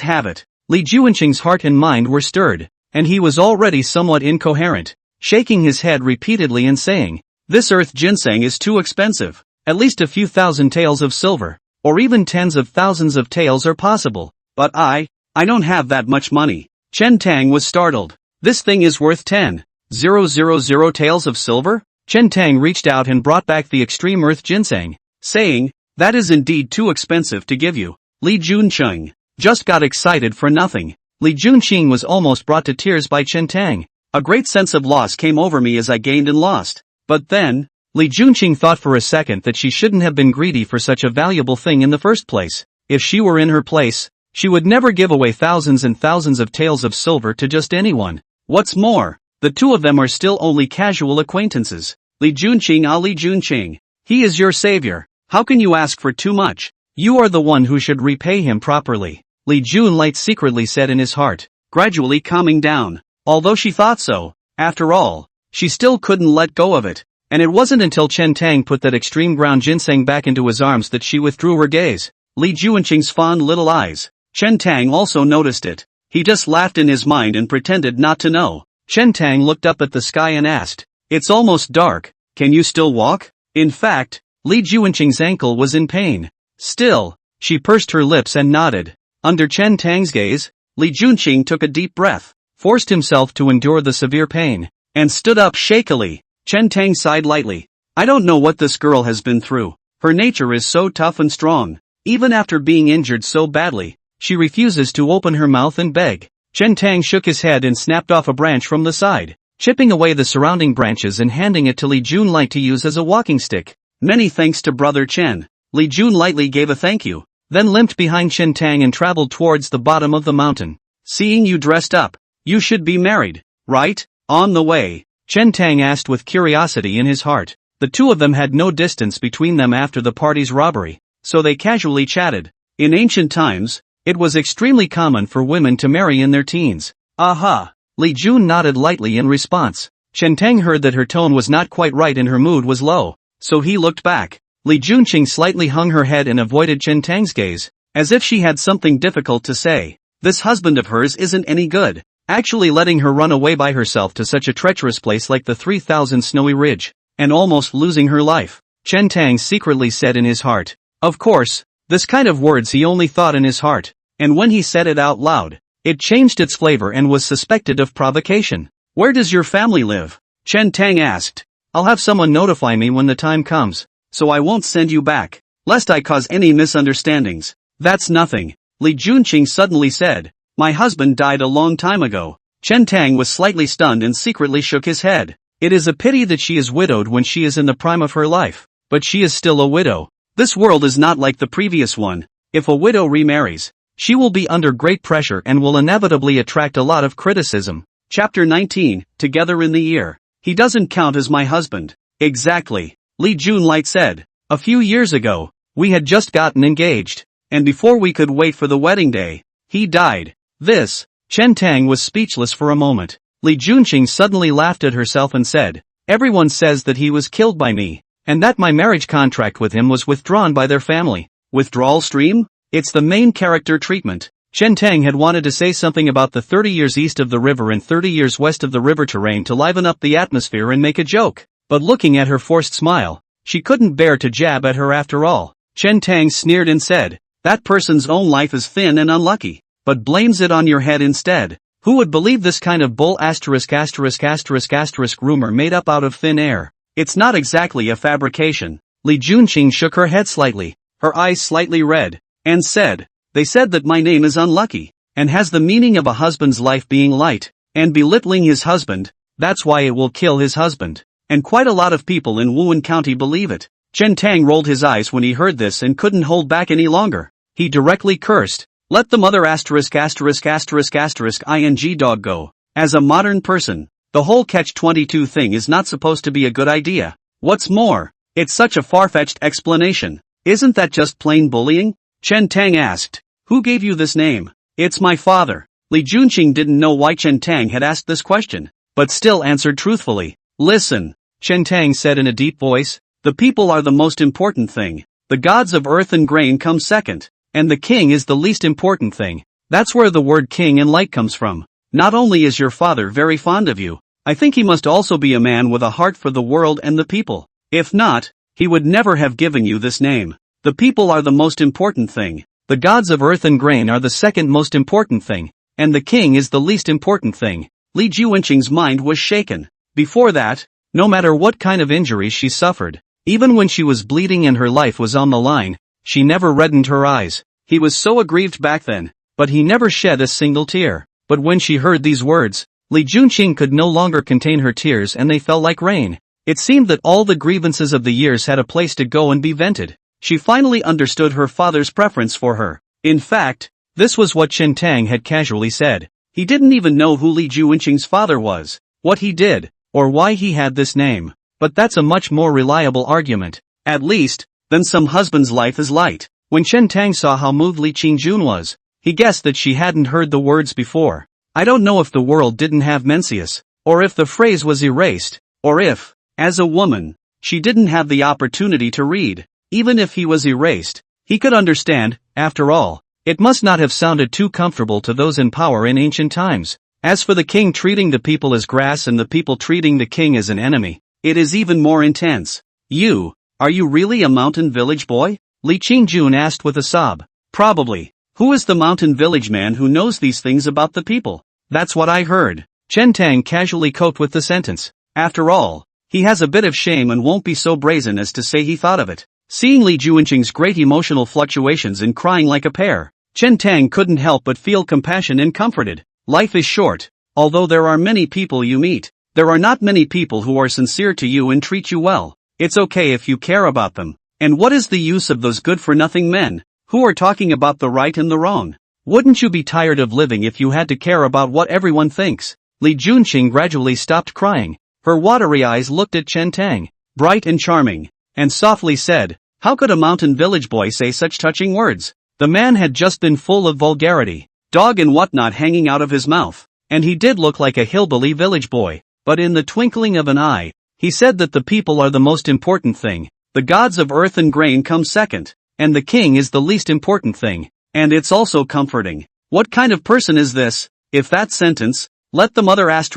have it. Li Junqing's heart and mind were stirred, and he was already somewhat incoherent, shaking his head repeatedly and saying, This earth ginseng is too expensive. At least a few thousand taels of silver, or even tens of thousands of taels are possible. But I don't have that much money. Chen Tang was startled. This thing is worth 10,000 taels of silver? Chen Tang reached out and brought back the extreme earth ginseng, saying, that is indeed too expensive to give you. Li Junqing just got excited for nothing. Li Junqing was almost brought to tears by Chen Tang. A great sense of loss came over me as I gained and lost. But then, Li Junqing thought for a second that she shouldn't have been greedy for such a valuable thing in the first place. If she were in her place, she would never give away thousands and thousands of taels of silver to just anyone. What's more, the two of them are still only casual acquaintances. Li Junqing, Li Junqing, he is your savior. How can you ask for too much? You are the one who should repay him properly. Li Junlight secretly said in his heart, gradually calming down. Although she thought so, after all, she still couldn't let go of it. And it wasn't until Chen Tang put that extreme ground ginseng back into his arms that she withdrew her gaze. Li Junqing's fond little eyes. Chen Tang also noticed it. He just laughed in his mind and pretended not to know. Chen Tang looked up at the sky and asked, it's almost dark, can you still walk? In fact, Li Junqing's ankle was in pain. Still, she pursed her lips and nodded. Under Chen Tang's gaze, Li Junqing took a deep breath, forced himself to endure the severe pain, and stood up shakily. Chen Tang sighed lightly. I don't know what this girl has been through. Her nature is so tough and strong. Even after being injured so badly, she refuses to open her mouth and beg. Chen Tang shook his head and snapped off a branch from the side, chipping away the surrounding branches and handing it to Li Junlight to use as a walking stick. Many thanks to Brother Chen. Li Jun lightly gave a thank you, then limped behind Chen Tang and traveled towards the bottom of the mountain. Seeing you dressed up, you should be married, right? On the way, Chen Tang asked with curiosity in his heart. The two of them had no distance between them after the party's robbery, so they casually chatted. In ancient times, it was extremely common for women to marry in their teens. Aha! Li Jun nodded lightly in response. Chen Tang heard that her tone was not quite right and her mood was low, so he looked back. Li Junqing slightly hung her head and avoided Chen Tang's gaze, as if she had something difficult to say. This husband of hers isn't any good, actually letting her run away by herself to such a treacherous place like the 3000 Snowy Ridge, and almost losing her life. Chen Tang secretly said in his heart. Of course, this kind of words he only thought in his heart, and when he said it out loud, it changed its flavor and was suspected of provocation. Where does your family live? Chen Tang asked. I'll have someone notify me when the time comes, so I won't send you back, lest I cause any misunderstandings. That's nothing, Li Junqing suddenly said. My husband died a long time ago. Chen Tang was slightly stunned and secretly shook his head. It is a pity that she is widowed when she is in the prime of her life, but she is still a widow. This world is not like the previous one. If a widow remarries, she will be under great pressure and will inevitably attract a lot of criticism. Chapter 19, Together in the Year. He doesn't count as my husband. Exactly, Li Junlight said. A few years ago, we had just gotten engaged, and before we could wait for the wedding day, he died. This, Chen Tang was speechless for a moment. Li Junqing suddenly laughed at herself and said, everyone says that he was killed by me, and that my marriage contract with him was withdrawn by their family. Withdrawal stream? It's the main character treatment. Chen Tang had wanted to say something about the 30 years east of the river and 30 years west of the river terrain to liven up the atmosphere and make a joke, but looking at her forced smile, she couldn't bear to jab at her after all. Chen Tang sneered and said, that person's own life is thin and unlucky, but blames it on your head instead. Who would believe this kind of bull ***** rumor made up out of thin air? It's not exactly a fabrication. Li Junqing shook her head slightly, her eyes slightly red, and said, they said that my name is unlucky, and has the meaning of a husband's life being light, and belittling his husband, that's why it will kill his husband. And quite a lot of people in Wan County believe it. Chen Tang rolled his eyes when he heard this and couldn't hold back any longer. He directly cursed. Let the mother ****** ing dog go. As a modern person, the whole catch-22 thing is not supposed to be a good idea. What's more, it's such a far-fetched explanation. Isn't that just plain bullying? Chen Tang asked. Who gave you this name? It's my father. Li Junqing didn't know why Chen Tang had asked this question, but still answered truthfully. Listen, Chen Tang said in a deep voice, the people are the most important thing. The gods of earth and grain come second, and the king is the least important thing. That's where the word king and light comes from. Not only is your father very fond of you, I think he must also be a man with a heart for the world and the people. If not, he would never have given you this name. The people are the most important thing. The gods of earth and grain are the second most important thing, and the king is the least important thing. Li Juwenqing's mind was shaken. Before that, no matter what kind of injuries she suffered, even when she was bleeding and her life was on the line, she never reddened her eyes. He was so aggrieved back then, but he never shed a single tear. But when she heard these words, Li Juwenqing could no longer contain her tears and they fell like rain. It seemed that all the grievances of the years had a place to go and be vented. She finally understood her father's preference for her. In fact, this was what Chen Tang had casually said. He didn't even know who Li Juwenqing's father was, what he did, or why he had this name. But that's a much more reliable argument, at least, than some husband's life is light. When Chen Tang saw how moved Li Qingjun was, he guessed that she hadn't heard the words before. I don't know if the world didn't have Mencius, or if the phrase was erased, or if, as a woman, she didn't have the opportunity to read. Even if he was erased, he could understand. After all, it must not have sounded too comfortable to those in power in ancient times. As for the king treating the people as grass and the people treating the king as an enemy, it is even more intense. Are you really a mountain village boy? Li Qingjun asked with a sob. Probably. Who is the mountain village man who knows these things about the people? That's what I heard. Chen Tang casually coped with the sentence. After all, he has a bit of shame and won't be so brazen as to say he thought of it. Seeing Li Juwenqing's great emotional fluctuations and crying like a pear, Chen Tang couldn't help but feel compassion and comforted. Life is short. Although there are many people you meet, there are not many people who are sincere to you and treat you well. It's okay if you care about them. And what is the use of those good-for-nothing men, who are talking about the right and the wrong? Wouldn't you be tired of living if you had to care about what everyone thinks? Li Juwenqing gradually stopped crying. Her watery eyes looked at Chen Tang, bright and charming, and softly said, "How could a mountain village boy say such touching words?" The man had just been full of vulgarity, dog and whatnot hanging out of his mouth, and he did look like a hillbilly village boy. But in the twinkling of an eye, he said that the people are the most important thing, the gods of earth and grain come second, and the king is the least important thing, and it's also comforting. What kind of person is this? If that sentence, "let the mother ********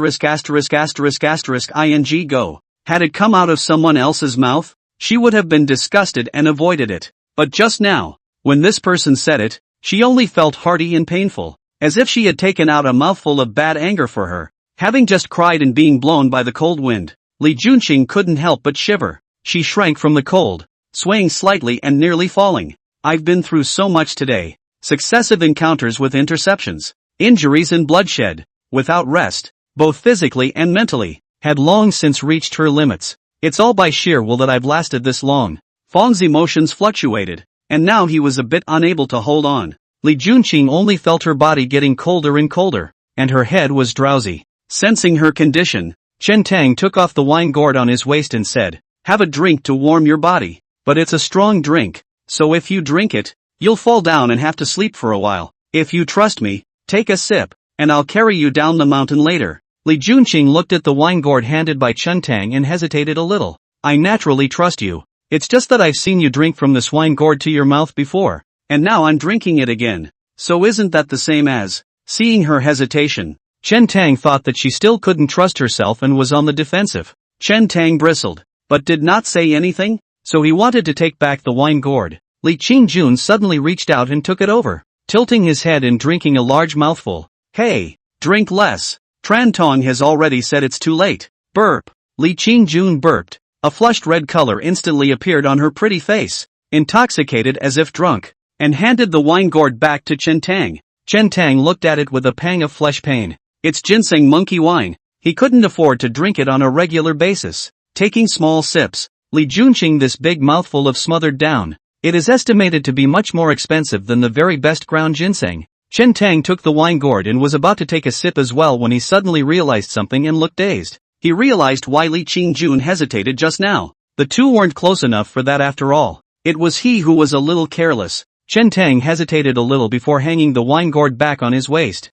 ing go, had it come out of someone else's mouth, she would have been disgusted and avoided it. But just now, when this person said it, she only felt hearty and painful, as if she had taken out a mouthful of bad anger for her, having just cried and being blown by the cold wind. Li Juwenqing couldn't help but shiver. She shrank from the cold, swaying slightly and nearly falling. I've been through so much today. Successive encounters with interceptions, injuries and bloodshed, without rest, both physically and mentally, had long since reached her limits. It's all by sheer will that I've lasted this long. Fang's emotions fluctuated, and now he was a bit unable to hold on. Li Juwenqing only felt her body getting colder and colder, and her head was drowsy. Sensing her condition, Chen Tang took off the wine gourd on his waist and said, "Have a drink to warm your body. But it's a strong drink, so if you drink it, you'll fall down and have to sleep for a while. If you trust me, take a sip, and I'll carry you down the mountain later." Li Juwenqing looked at the wine gourd handed by Chen Tang and hesitated a little. "I naturally trust you. It's just that I've seen you drink from this wine gourd to your mouth before, and now I'm drinking it again. So isn't that the same as?" Seeing her hesitation, Chen Tang thought that she still couldn't trust herself and was on the defensive. Chen Tang bristled, but did not say anything, so he wanted to take back the wine gourd. Li Qingjun suddenly reached out and took it over, tilting his head and drinking a large mouthful. "Hey, drink less. Tran Tong has already said it's too late." Burp. Li Qingjun burped. A flushed red color instantly appeared on her pretty face, intoxicated as if drunk, and handed the wine gourd back to Chen Tang. Chen Tang looked at it with a pang of flesh pain. It's ginseng monkey wine. He couldn't afford to drink it on a regular basis. Taking small sips, Li Juwenqing this big mouthful of smothered down. It is estimated to be much more expensive than the very best ground ginseng. Chen Tang took the wine gourd and was about to take a sip as well when he suddenly realized something and looked dazed. He realized why Li Qingjun hesitated just now. The two weren't close enough for that after all. It was he who was a little careless. Chen Tang hesitated a little before hanging the wine gourd back on his waist.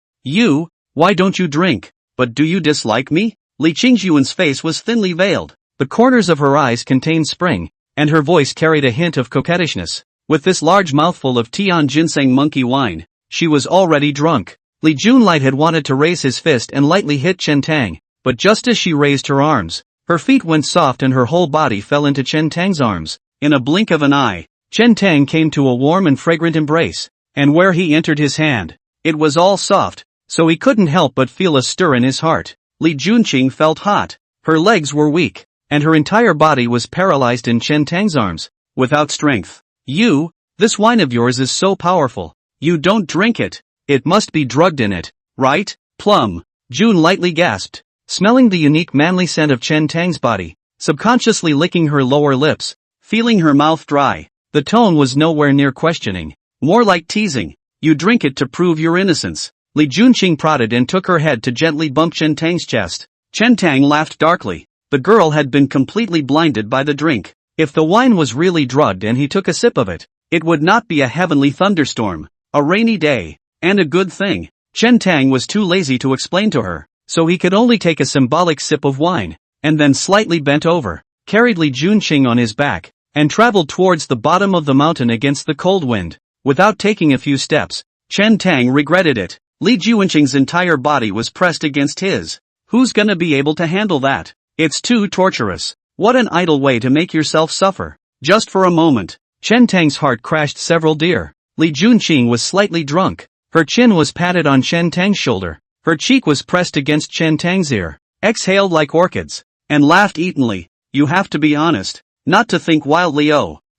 Why don't you drink? But do you dislike me?" Li Qingjun's face was thinly veiled. The corners of her eyes contained spring, and her voice carried a hint of coquettishness. With this large mouthful of Tian ginseng monkey wine, she was already drunk. Li Junlight had wanted to raise his fist and lightly hit Chen Tang, but just as she raised her arms, her feet went soft and her whole body fell into Chen Tang's arms. In a blink of an eye, Chen Tang came to a warm and fragrant embrace. and where he entered his hand, it was all soft, so he couldn't help but feel a stir in his heart. Li Junqing felt hot. Her legs were weak, and her entire body was paralyzed in Chen Tang's arms, without strength. This wine of yours is so powerful. You don't drink it. It must be drugged in it, right? Plum. June lightly gasped, smelling the unique manly scent of Chen Tang's body, subconsciously licking her lower lips, feeling her mouth dry. The tone was nowhere near questioning, more like teasing. You drink it to prove your innocence. Li Junqing prodded and took her head to gently bump Chen Tang's chest. Chen Tang laughed darkly. The girl had been completely blinded by the drink. If the wine was really drugged and he took a sip of it, it would not be a heavenly thunderstorm, a rainy day, and a good thing. Chen Tang was too lazy to explain to her, so he could only take a symbolic sip of wine, and then slightly bent over, carried Li Junqing on his back, and traveled towards the bottom of the mountain against the cold wind. Without taking a few steps, Chen Tang regretted it. Li Junqing's entire body was pressed against his. Who's gonna be able to handle that? It's too torturous. What an idle way to make yourself suffer. Just for a moment, Chen Tang's heart crashed several deer. Li Junqing was slightly drunk. Her chin was patted on Chen Tang's shoulder. Her cheek was pressed against Chen Tang's ear. Exhaled like orchids, and laughed eatenly. You have to be honest, not to think wildly.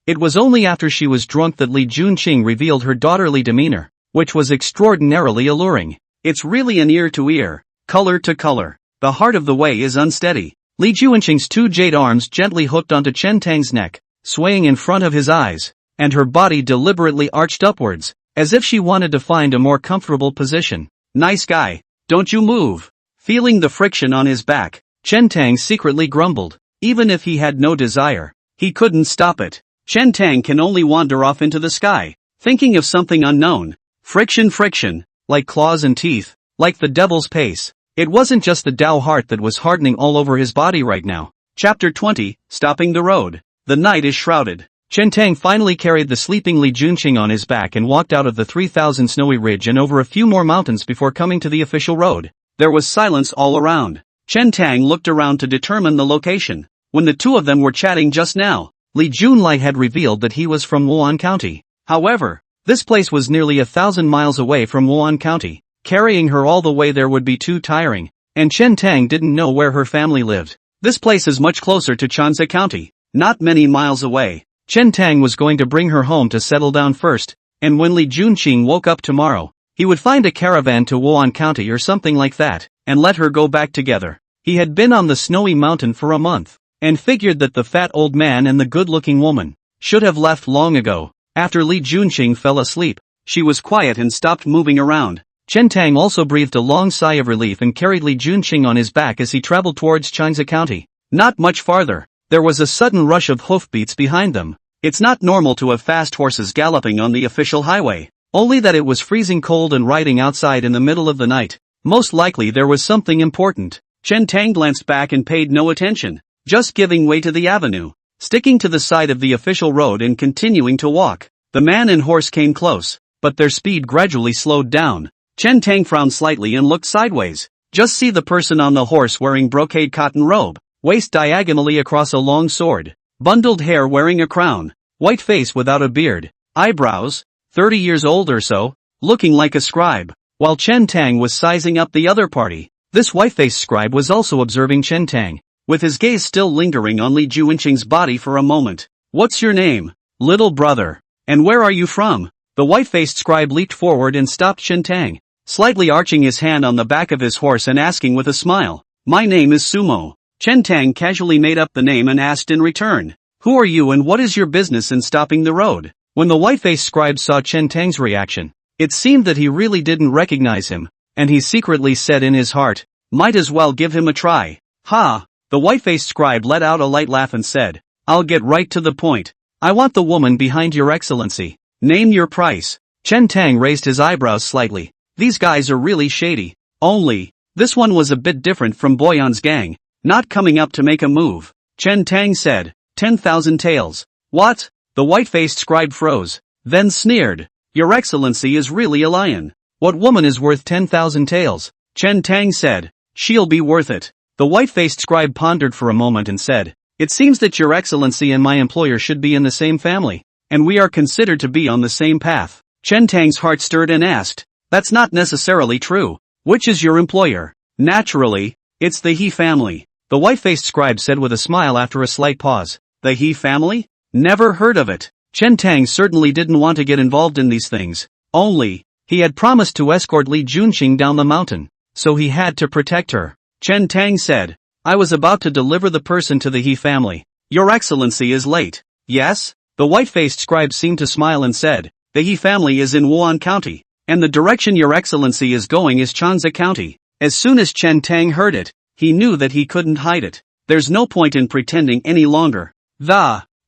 It was only after she was drunk that Li Junqing revealed her daughterly demeanor, which was extraordinarily alluring. It's really an ear to ear, color to color. The heart of the way is unsteady. Li Junqing's two jade arms gently hooked onto Chen Tang's neck, swaying in front of his eyes, and her body deliberately arched upwards, as if she wanted to find a more comfortable position. Nice guy, don't you move. Feeling the friction on his back, Chen Tang secretly grumbled. Even if he had no desire, he couldn't stop it. Chen Tang can only wander off into the sky, thinking of something unknown. Friction, like claws and teeth, like the devil's pace. It wasn't just the Dao heart that was hardening all over his body right now. Chapter 20, Stopping the Road. The night is shrouded. Chen Tang finally carried the sleeping Li Junqing on his back and walked out of the 3,000 snowy ridge and over a few more mountains before coming to the official road. There was silence all around. Chen Tang looked around to determine the location. When the two of them were chatting just now, Li Junlai had revealed that he was from Wan County. However, this place was nearly 1,000 miles away from Wan County. Carrying her all the way there would be too tiring, and Chen Tang didn't know where her family lived. This place is much closer to Chanze County, not many miles away. Chen Tang was going to bring her home to settle down first, and when Li Junqing woke up tomorrow, he would find a caravan to Wan County or something like that, and let her go back together. He had been on the snowy mountain for a month, and figured that the fat old man and the good-looking woman should have left long ago. After Li Junqing fell asleep, she was quiet and stopped moving around. Chen Tang also breathed a long sigh of relief and carried Li Junqing on his back as he traveled towards Chanze County. Not much farther, there was a sudden rush of hoofbeats behind them. It's not normal to have fast horses galloping on the official highway, only that it was freezing cold and riding outside in the middle of the night. Most likely there was something important. Chen Tang glanced back and paid no attention, just giving way to the avenue, sticking to the side of the official road and continuing to walk. The man and horse came close, but their speed gradually slowed down. Chen Tang frowned slightly and looked sideways. Just see the person on the horse wearing brocade cotton robe, waist diagonally across a long sword, bundled hair wearing a crown, white face without a beard, eyebrows, 30 years old or so, looking like a scribe. While Chen Tang was sizing up the other party, this white-faced scribe was also observing Chen Tang, with his gaze still lingering on Li Junqing's body for a moment. What's your name, little brother? And where are you from? The white-faced scribe leaped forward and stopped Chen Tang, slightly arching his hand on the back of his horse and asking with a smile. My name is Sumo. Chen Tang casually made up the name and asked in return. Who are you and what is your business in stopping the road? When the white-faced scribe saw Chen Tang's reaction, it seemed that he really didn't recognize him, and he secretly said in his heart, might as well give him a try. Ha! The white-faced scribe let out a light laugh and said, I'll get right to the point. I want the woman behind your excellency. Name your price. Chen Tang raised his eyebrows slightly. These guys are really shady. Only, this one was a bit different from Boyan's gang, not coming up to make a move. Chen Tang said, 10,000 taels. What? The white-faced scribe froze, then sneered. Your excellency is really a lion. What woman is worth 10,000 taels? Chen Tang said, she'll be worth it. The white-faced scribe pondered for a moment and said, it seems that your excellency and my employer should be in the same family, and we are considered to be on the same path. Chen Tang's heart stirred and asked, "That's not necessarily true. Which is your employer?" "Naturally, it's the He family," the white-faced scribe said with a smile after a slight pause. "The He family? Never heard of it." Chen Tang certainly didn't want to get involved in these things. Only, he had promised to escort Li Junqing down the mountain, so he had to protect her. Chen Tang said, "I was about to deliver the person to the He family. Your Excellency is late." "Yes?" The white-faced scribe seemed to smile and said, "The He family is in Wan County, and the direction Your Excellency is going is Chanza County." As soon as Chen Tang heard it, he knew that he couldn't hide it. There's no point in pretending any longer.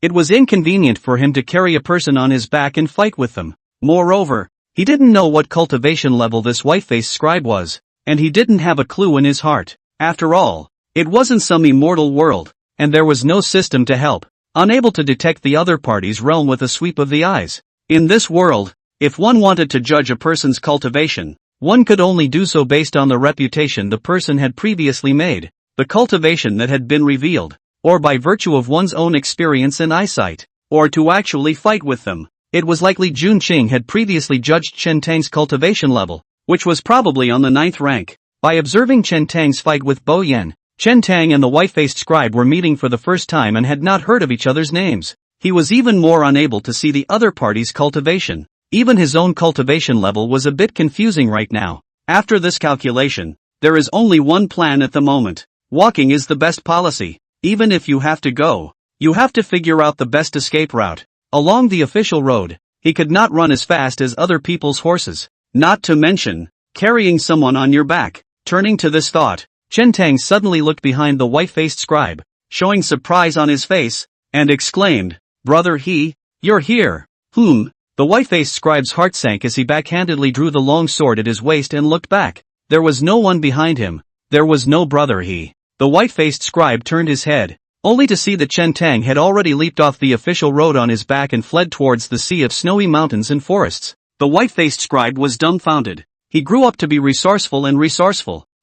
It was inconvenient for him to carry a person on his back and fight with them. Moreover, he didn't know what cultivation level this white-faced scribe was, and he didn't have a clue in his heart. After all, it wasn't some immortal world, and there was no system to help, unable to detect the other party's realm with a sweep of the eyes. In this world, if one wanted to judge a person's cultivation, one could only do so based on the reputation the person had previously made, the cultivation that had been revealed, or by virtue of one's own experience and eyesight, or to actually fight with them. It was like Li Junqing had previously judged Chen Tang's cultivation level, which was probably on the 9th rank. By observing Chen Tang's fight with Bo Yan, Chen Tang and the white-faced scribe were meeting for the first time and had not heard of each other's names. He was even more unable to see the other party's cultivation. Even his own cultivation level was a bit confusing right now. After this calculation, there is only one plan at the moment. Walking is the best policy. Even if you have to go, you have to figure out the best escape route. Along the official road, he could not run as fast as other people's horses. Not to mention, carrying someone on your back. Turning to this thought, Chen Tang suddenly looked behind the white-faced scribe, showing surprise on his face, and exclaimed, "Brother He, you're here." The white-faced scribe's heart sank as he backhandedly drew the long sword at his waist and looked back. There was no one behind him. There was no brother He. The white-faced scribe turned his head, only to see that Chen Tang had already leaped off the official road on his back and fled towards the sea of snowy mountains and forests. The white-faced scribe was dumbfounded. He grew up to be resourceful,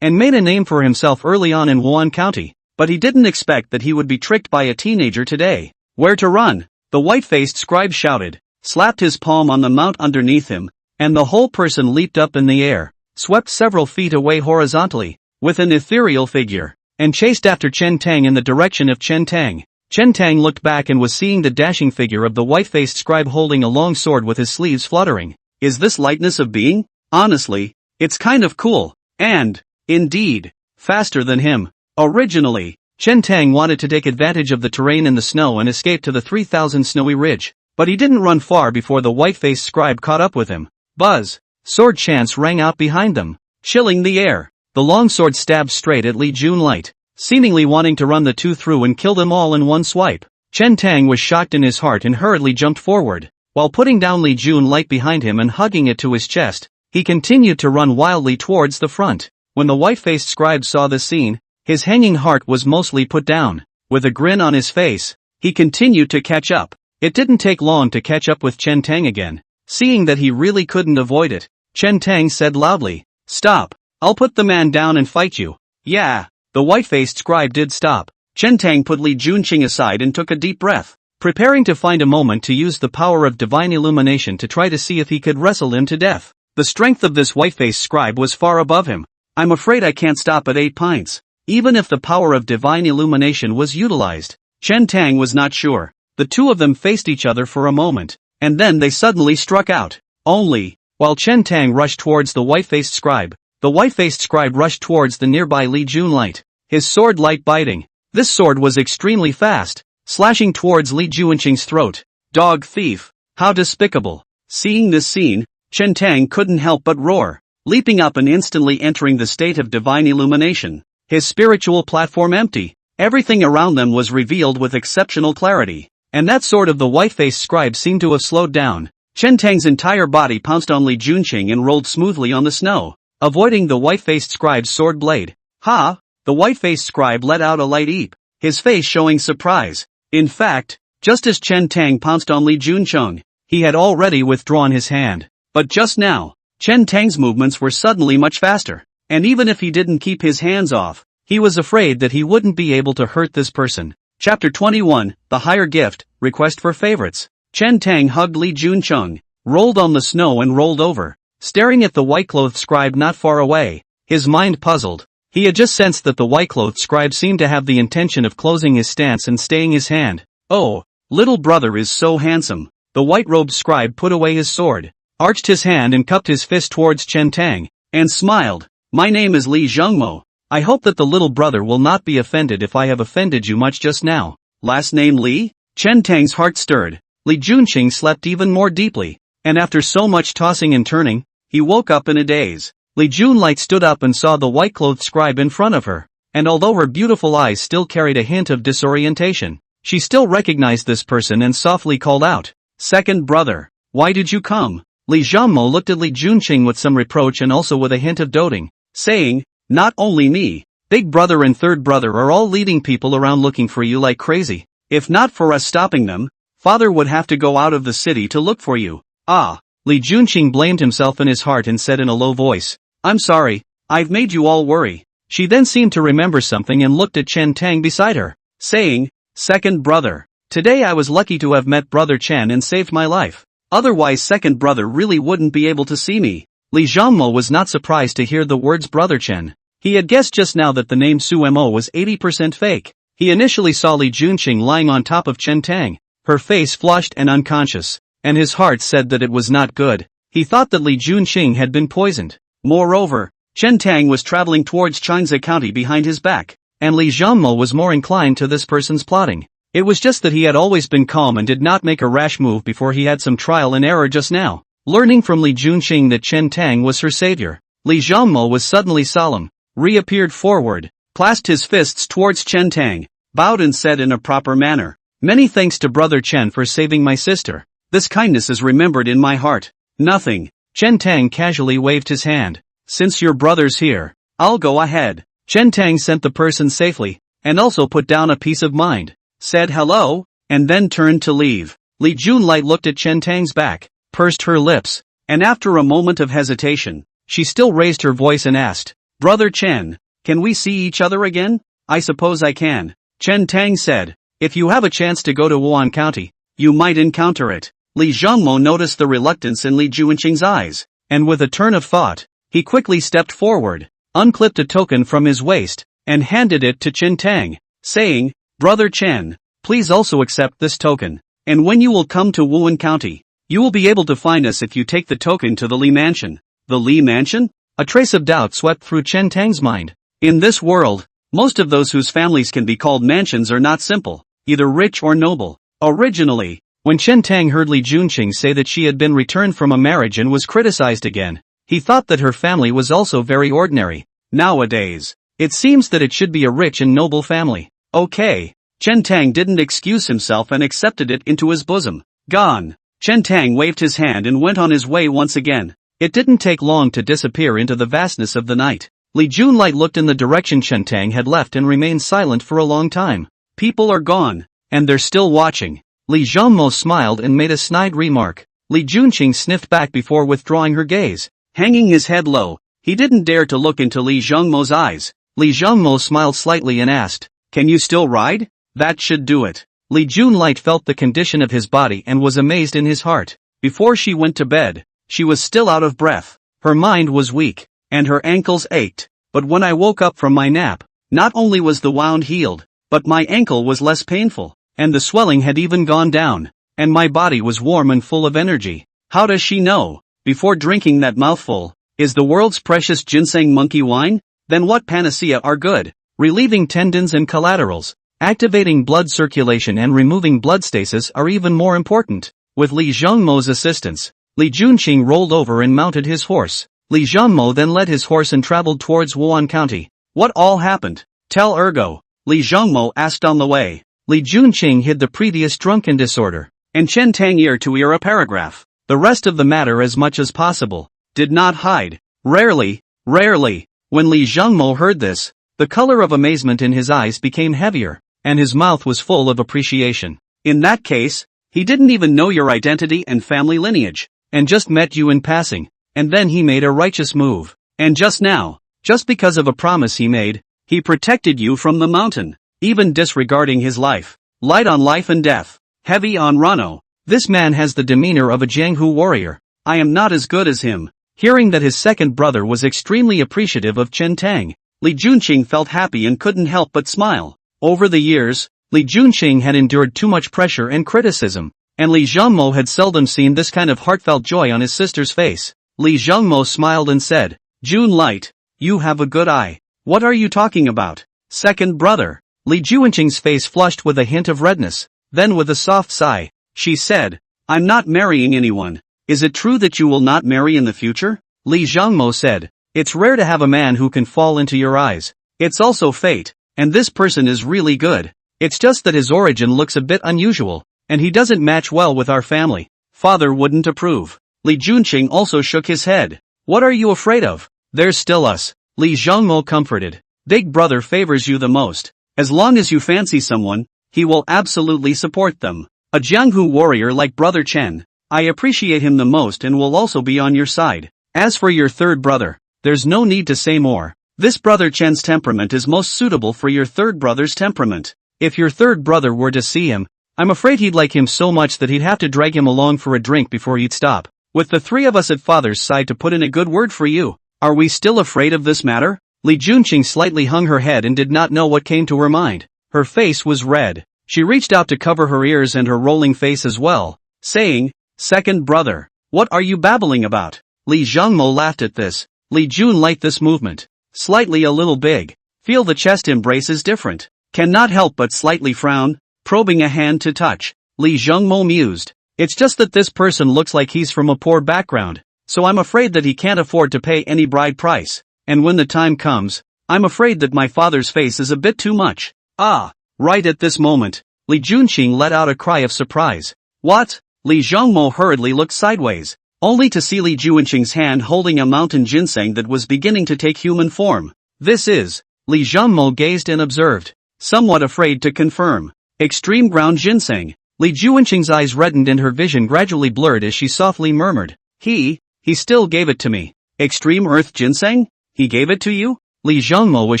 and made a name for himself early on in Wan County, but he didn't expect that he would be tricked by a teenager today. "Where to run?" the white-faced scribe shouted, slapped his palm on the mount underneath him, and the whole person leaped up in the air, swept several feet away horizontally, with an ethereal figure, and chased after Chen Tang in the direction of Chen Tang. Chen Tang looked back and was seeing the dashing figure of the white-faced scribe holding a long sword with his sleeves fluttering. Is this lightness of being? Honestly, it's kind of cool, and, indeed, faster than him. Originally, Chen Tang wanted to take advantage of the terrain in the snow and escape to the 3000 snowy ridge, but he didn't run far before the white-faced scribe caught up with him. Buzz! Sword chants rang out behind them, chilling the air. The long sword stabbed straight at Li Junlight, seemingly wanting to run the two through and kill them all in one swipe. Chen Tang was shocked in his heart and hurriedly jumped forward. While putting down Li Junlight behind him and hugging it to his chest, he continued to run wildly towards the front. When the white-faced scribe saw this scene, his hanging heart was mostly put down. With a grin on his face, he continued to catch up. It didn't take long to catch up with Chen Tang again. Seeing that he really couldn't avoid it, Chen Tang said loudly, "Stop. I'll put the man down and fight you." "Yeah." The white-faced scribe did stop. Chen Tang put Li Junqing aside and took a deep breath, preparing to find a moment to use the power of divine illumination to try to see if he could wrestle him to death. The strength of this white-faced scribe was far above him. "I'm afraid I can't stop at 8 pints. Even if the power of divine illumination was utilized. Chen Tang was not sure. The two of them faced each other for a moment, and then they suddenly struck out. Only, while Chen Tang rushed towards the white-faced scribe, the white-faced scribe rushed towards the nearby Li Junlight, his sword light biting. This sword was extremely fast, slashing towards Li Junqing's throat. "Dog thief! How despicable!" Seeing this scene, Chen Tang couldn't help but roar, leaping up and instantly entering the state of divine illumination. His spiritual platform empty. Everything around them was revealed with exceptional clarity, and that sword of the white-faced scribe seemed to have slowed down. Chen Tang's entire body pounced on Li Junqing and rolled smoothly on the snow, avoiding the white-faced scribe's sword blade. "Ha!" The white-faced scribe let out a light eep, his face showing surprise. In fact, just as Chen Tang pounced on Li Junqing, he had already withdrawn his hand. But just now, Chen Tang's movements were suddenly much faster, and even if he didn't keep his hands off, he was afraid that he wouldn't be able to hurt this person. Chapter 21, The Higher Gift, Request for Favorites. Chen Tang hugged Li Junqing, rolled on the snow and rolled over, staring at the white-clothed scribe not far away, his mind puzzled. He had just sensed that the white-clothed scribe seemed to have the intention of closing his stance and staying his hand. Oh, little brother is so handsome. The white-robed scribe put away his sword, arched his hand and cupped his fist towards Chen Tang, and smiled. My name is Li Zhengmo. I hope that the little brother will not be offended if I have offended you much just now. Last name Li? Chen Tang's heart stirred. Li Junqing slept even more deeply, and after so much tossing and turning, he woke up in a daze. Li Junlight stood up and saw the white-clothed scribe in front of her, and although her beautiful eyes still carried a hint of disorientation, she still recognized this person and softly called out, Second brother, why did you come? Li Zhengmo looked at Li Junqing with some reproach and also with a hint of doting, saying, Not only me, big brother and third brother are all leading people around looking for you like crazy. If not for us stopping them, father would have to go out of the city to look for you. Ah, Li Junqing blamed himself in his heart and said in a low voice, I'm sorry, I've made you all worry. She then seemed to remember something and looked at Chen Tang beside her, saying, Second brother, today I was lucky to have met brother Chen and saved my life. Otherwise second brother really wouldn't be able to see me. Li Zhengmo was not surprised to hear the words brother Chen. He had guessed just now that the name Sumo was 80% fake. He initially saw Li Junqing lying on top of Chen Tang, her face flushed and unconscious, and his heart said that it was not good. He thought that Li Junqing had been poisoned. Moreover, Chen Tang was traveling towards Wan County behind his back, and Li Zhengmo was more inclined to this person's plotting. It was just that he had always been calm and did not make a rash move before he had some trial and error just now. Learning from Li Junqing that Chen Tang was her savior, Li Zhengmo was suddenly solemn, reappeared forward, clasped his fists towards Chen Tang, bowed and said in a proper manner, Many thanks to brother Chen for saving my sister. This kindness is remembered in my heart. Nothing. Chen Tang casually waved his hand. Since your brother's here, I'll go ahead. Chen Tang sent the person safely, and also put down a piece of mind, said hello, and then turned to leave. Li Junlight looked at Chen Tang's back, pursed her lips, and after a moment of hesitation, she still raised her voice and asked, Brother Chen, can we see each other again? I suppose I can. Chen Tang said, if you have a chance to go to Wan County, you might encounter it. Li Zhengmo noticed the reluctance in Li Junqing's eyes, and with a turn of thought, he quickly stepped forward, unclipped a token from his waist, and handed it to Chen Tang, saying, Brother Chen, please also accept this token, and when you will come to Wan County, you will be able to find us if you take the token to the Li Mansion. The Li Mansion? A trace of doubt swept through Chen Tang's mind. In this world, most of those whose families can be called mansions are not simple, either rich or noble. Originally, when Chen Tang heard Li Junqing say that she had been returned from a marriage and was criticized again, he thought that her family was also very ordinary. Nowadays, it seems that it should be a rich and noble family. Okay. Chen Tang didn't excuse himself and accepted it into his bosom. Gone. Chen Tang waved his hand and went on his way once again. It didn't take long to disappear into the vastness of the night. Li Junlight looked in the direction Chen Tang had left and remained silent for a long time. People are gone, and they're still watching. Li Zhengmo smiled and made a snide remark. Li Junqing sniffed back before withdrawing her gaze. Hanging his head low, he didn't dare to look into Li Zhengmo's eyes. Li Zhengmo smiled slightly and asked, Can you still ride? That should do it. Li Junlight felt the condition of his body and was amazed in his heart. Before she went to bed, she was still out of breath. Her mind was weak, and her ankles ached. But when I woke up from my nap, not only was the wound healed, but my ankle was less painful, and the swelling had even gone down, and my body was warm and full of energy. How does she know? Before drinking that mouthful, is the world's precious ginseng monkey wine? Then what panacea are good? Relieving tendons and collaterals, activating blood circulation and removing blood stasis are even more important. With Li Zhengmo's assistance, Li Junqing rolled over and mounted his horse. Li Zhengmo then led his horse and traveled towards Wan County. What all happened? Tell Ergo, Li Zhengmo asked on the way. Li Junqing hid the previous drunken disorder, and Chen Tang ear to ear a paragraph. The rest of the matter as much as possible. Did not hide. Rarely. When Li Zhengmo heard this, the color of amazement in his eyes became heavier, and his mouth was full of appreciation. In that case, he didn't even know your identity and family lineage, and just met you in passing, and then he made a righteous move. And just now, just because of a promise he made, he protected you from the mountain, even disregarding his life. Light on life and death, heavy on Rano. This man has the demeanor of a Jianghu warrior. I am not as good as him. Hearing that his second brother was extremely appreciative of Chen Tang, Li Junqing felt happy and couldn't help but smile. Over the years, Li Junqing had endured too much pressure and criticism, and Li Zhongmo had seldom seen this kind of heartfelt joy on his sister's face. Li Zhongmo smiled and said, "June Light, you have a good eye. What are you talking about? Second brother?" Li Junqing's face flushed with a hint of redness, then with a soft sigh, she said, "I'm not marrying anyone. Is it true that you will not marry in the future?" Li Zhongmo said, "It's rare to have a man who can fall into your eyes. It's also fate, and this person is really good. It's just that his origin looks a bit unusual, and he doesn't match well with our family. Father wouldn't approve." Li Junqing also shook his head. "What are you afraid of? There's still us." Li Zhongmo comforted. "Big brother favors you the most. As long as you fancy someone, he will absolutely support them. A Jianghu warrior like brother Chen, I appreciate him the most and will also be on your side. As for your third brother, there's no need to say more. This brother Chen's temperament is most suitable for your third brother's temperament. If your third brother were to see him, I'm afraid he'd like him so much that he'd have to drag him along for a drink before he'd stop. With the three of us at father's side to put in a good word for you, are we still afraid of this matter?" Li Junqing slightly hung her head and did not know what came to her mind. Her face was red. She reached out to cover her ears and her rolling face as well, saying, "Second brother, what are you babbling about?" Li Zhongmo laughed at this. Li Jun liked this movement. Slightly a little big. Feel the chest embrace is different. Cannot help but slightly frown, probing a hand to touch. Li Zhongmo mused. It's just that this person looks like he's from a poor background, so I'm afraid that he can't afford to pay any bride price. And when the time comes, I'm afraid that my father's face is a bit too much. Ah! Right at this moment, Li Junqing let out a cry of surprise. What? Li Zhongmo hurriedly looked sideways, only to see Li Junqing's hand holding a mountain ginseng that was beginning to take human form. This is, Li Zhongmo gazed and observed, somewhat afraid to confirm. Extreme ground ginseng. Li Junqing's eyes reddened and her vision gradually blurred as she softly murmured, He still gave it to me. Extreme earth ginseng? He gave it to you? Li Zhongmo was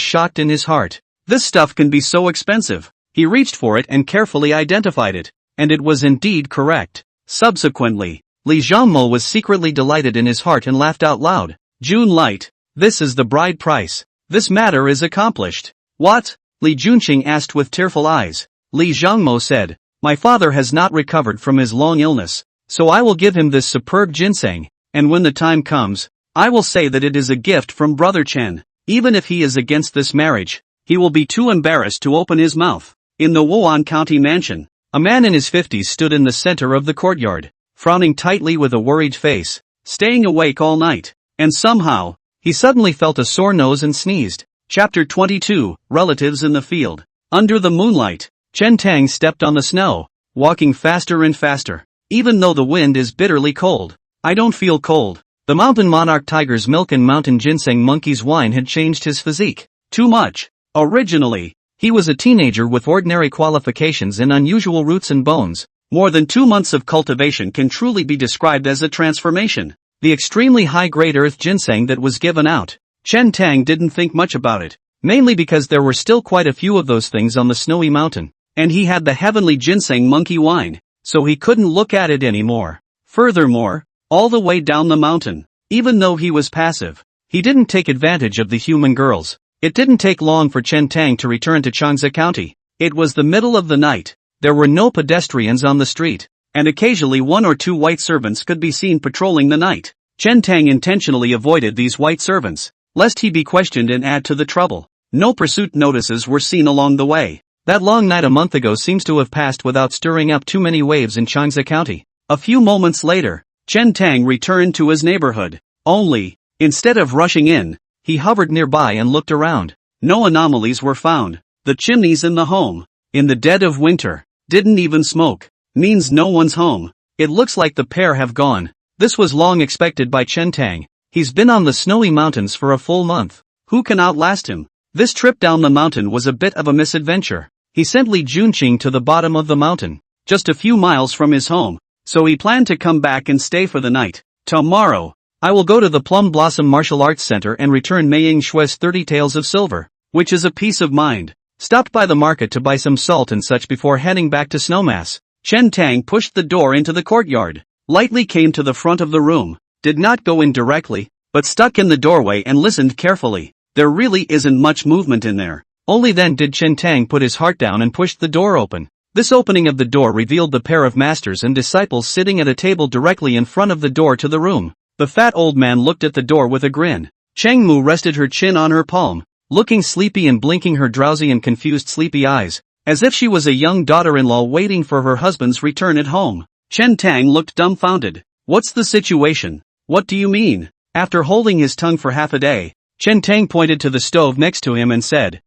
shocked in his heart. This stuff can be so expensive. He reached for it and carefully identified it, and it was indeed correct. Subsequently, Li Zhongmo was secretly delighted in his heart and laughed out loud. June Light, this is the bride price. This matter is accomplished. What? Li Junqing asked with tearful eyes. Li Zhongmo said, My father has not recovered from his long illness, so I will give him this superb ginseng, and when the time comes, I will say that it is a gift from Brother Chen. Even if he is against this marriage, he will be too embarrassed to open his mouth. In the Wan County mansion, a man in his 50s stood in the center of the courtyard, frowning tightly with a worried face, staying awake all night, and somehow, he suddenly felt a sore nose and sneezed. Chapter 22, Relatives in the Field. Under the moonlight, Chen Tang stepped on the snow, walking faster and faster. Even though the wind is bitterly cold, I don't feel cold. The mountain monarch tiger's milk and mountain ginseng monkey's wine had changed his physique. Too much. Originally, he was a teenager with ordinary qualifications and unusual roots and bones. More than 2 months of cultivation can truly be described as a transformation. The extremely high-grade earth ginseng that was given out, Chen Tang didn't think much about it, mainly because there were still quite a few of those things on the snowy mountain, and he had the heavenly ginseng monkey wine, so he couldn't look at it anymore. Furthermore, all the way down the mountain, even though he was passive, he didn't take advantage of the human girls. It didn't take long for Chen Tang to return to Changsa County. It was the middle of the night, there were no pedestrians on the street, and occasionally 1 or 2 white servants could be seen patrolling the night. Chen Tang intentionally avoided these white servants, lest he be questioned and add to the trouble. No pursuit notices were seen along the way. That long night a month ago seems to have passed without stirring up too many waves in Changsa County. A few moments later, Chen Tang returned to his neighborhood. Only, instead of rushing in, he hovered nearby and looked around. No anomalies were found. The chimneys in the home, in the dead of winter, didn't even smoke. Means no one's home. It looks like the pair have gone. This was long expected by Chen Tang. He's been on the snowy mountains for a full month. Who can outlast him? This trip down the mountain was a bit of a misadventure. He sent Li Junqing to the bottom of the mountain, just a few miles from his home, so he planned to come back and stay for the night. Tomorrow, I will go to the Plum Blossom Martial Arts Center and return Mei Ying Shui's 30 taels of silver, which is a peace of mind. Stopped by the market to buy some salt and such before heading back to Snowmass. Chen Tang pushed the door into the courtyard, lightly came to the front of the room, did not go in directly, but stuck in the doorway and listened carefully. There really isn't much movement in there. Only then did Chen Tang put his heart down and pushed the door open. This opening of the door revealed the pair of masters and disciples sitting at a table directly in front of the door to the room. The fat old man looked at the door with a grin. Cheng Mu rested her chin on her palm, looking sleepy and blinking her drowsy and confused sleepy eyes, as if she was a young daughter-in-law waiting for her husband's return at home. Chen Tang looked dumbfounded. What's the situation? What do you mean? After holding his tongue for half a day, Chen Tang pointed to the stove next to him and said,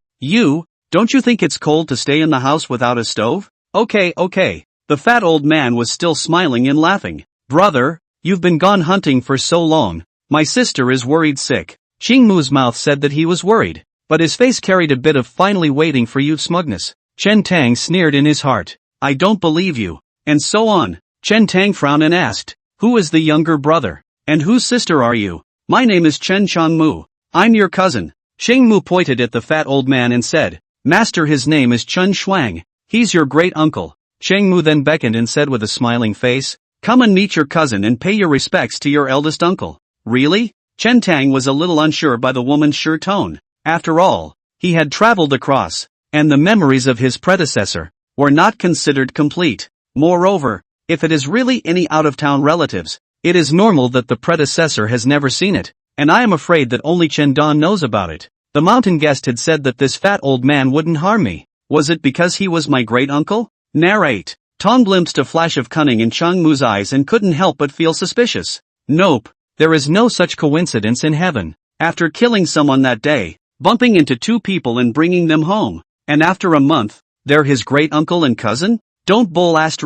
don't you think it's cold to stay in the house without a stove? Okay. The fat old man was still smiling and laughing. Brother, you've been gone hunting for so long. My sister is worried sick. Xing Mu's mouth said that he was worried, but his face carried a bit of finally waiting for you smugness. Chen Tang sneered in his heart. I don't believe you. And so on. Chen Tang frowned and asked, who is the younger brother? And whose sister are you? My name is Chen Changmu. I'm your cousin. Xing Mu pointed at the fat old man and said, Master, his name is Chen Shuang. He's your great uncle. Shang Mu then beckoned and said with a smiling face, come and meet your cousin and pay your respects to your eldest uncle. Really? Chen Tang was a little unsure by the woman's sure tone. After all, he had traveled across, and the memories of his predecessor were not considered complete. Moreover, if it is really any out-of-town relatives, it is normal that the predecessor has never seen it, and I am afraid that only Chen Dan knows about it. The mountain guest had said that this fat old man wouldn't harm me. Was it because he was my great-uncle? Narrate. Tong glimpsed a flash of cunning in Chang Mu's eyes and couldn't help but feel suspicious. Nope, there is no such coincidence in heaven. After killing someone that day, bumping into two people and bringing them home, and after a month, they're his great-uncle and cousin? Don't bull *********.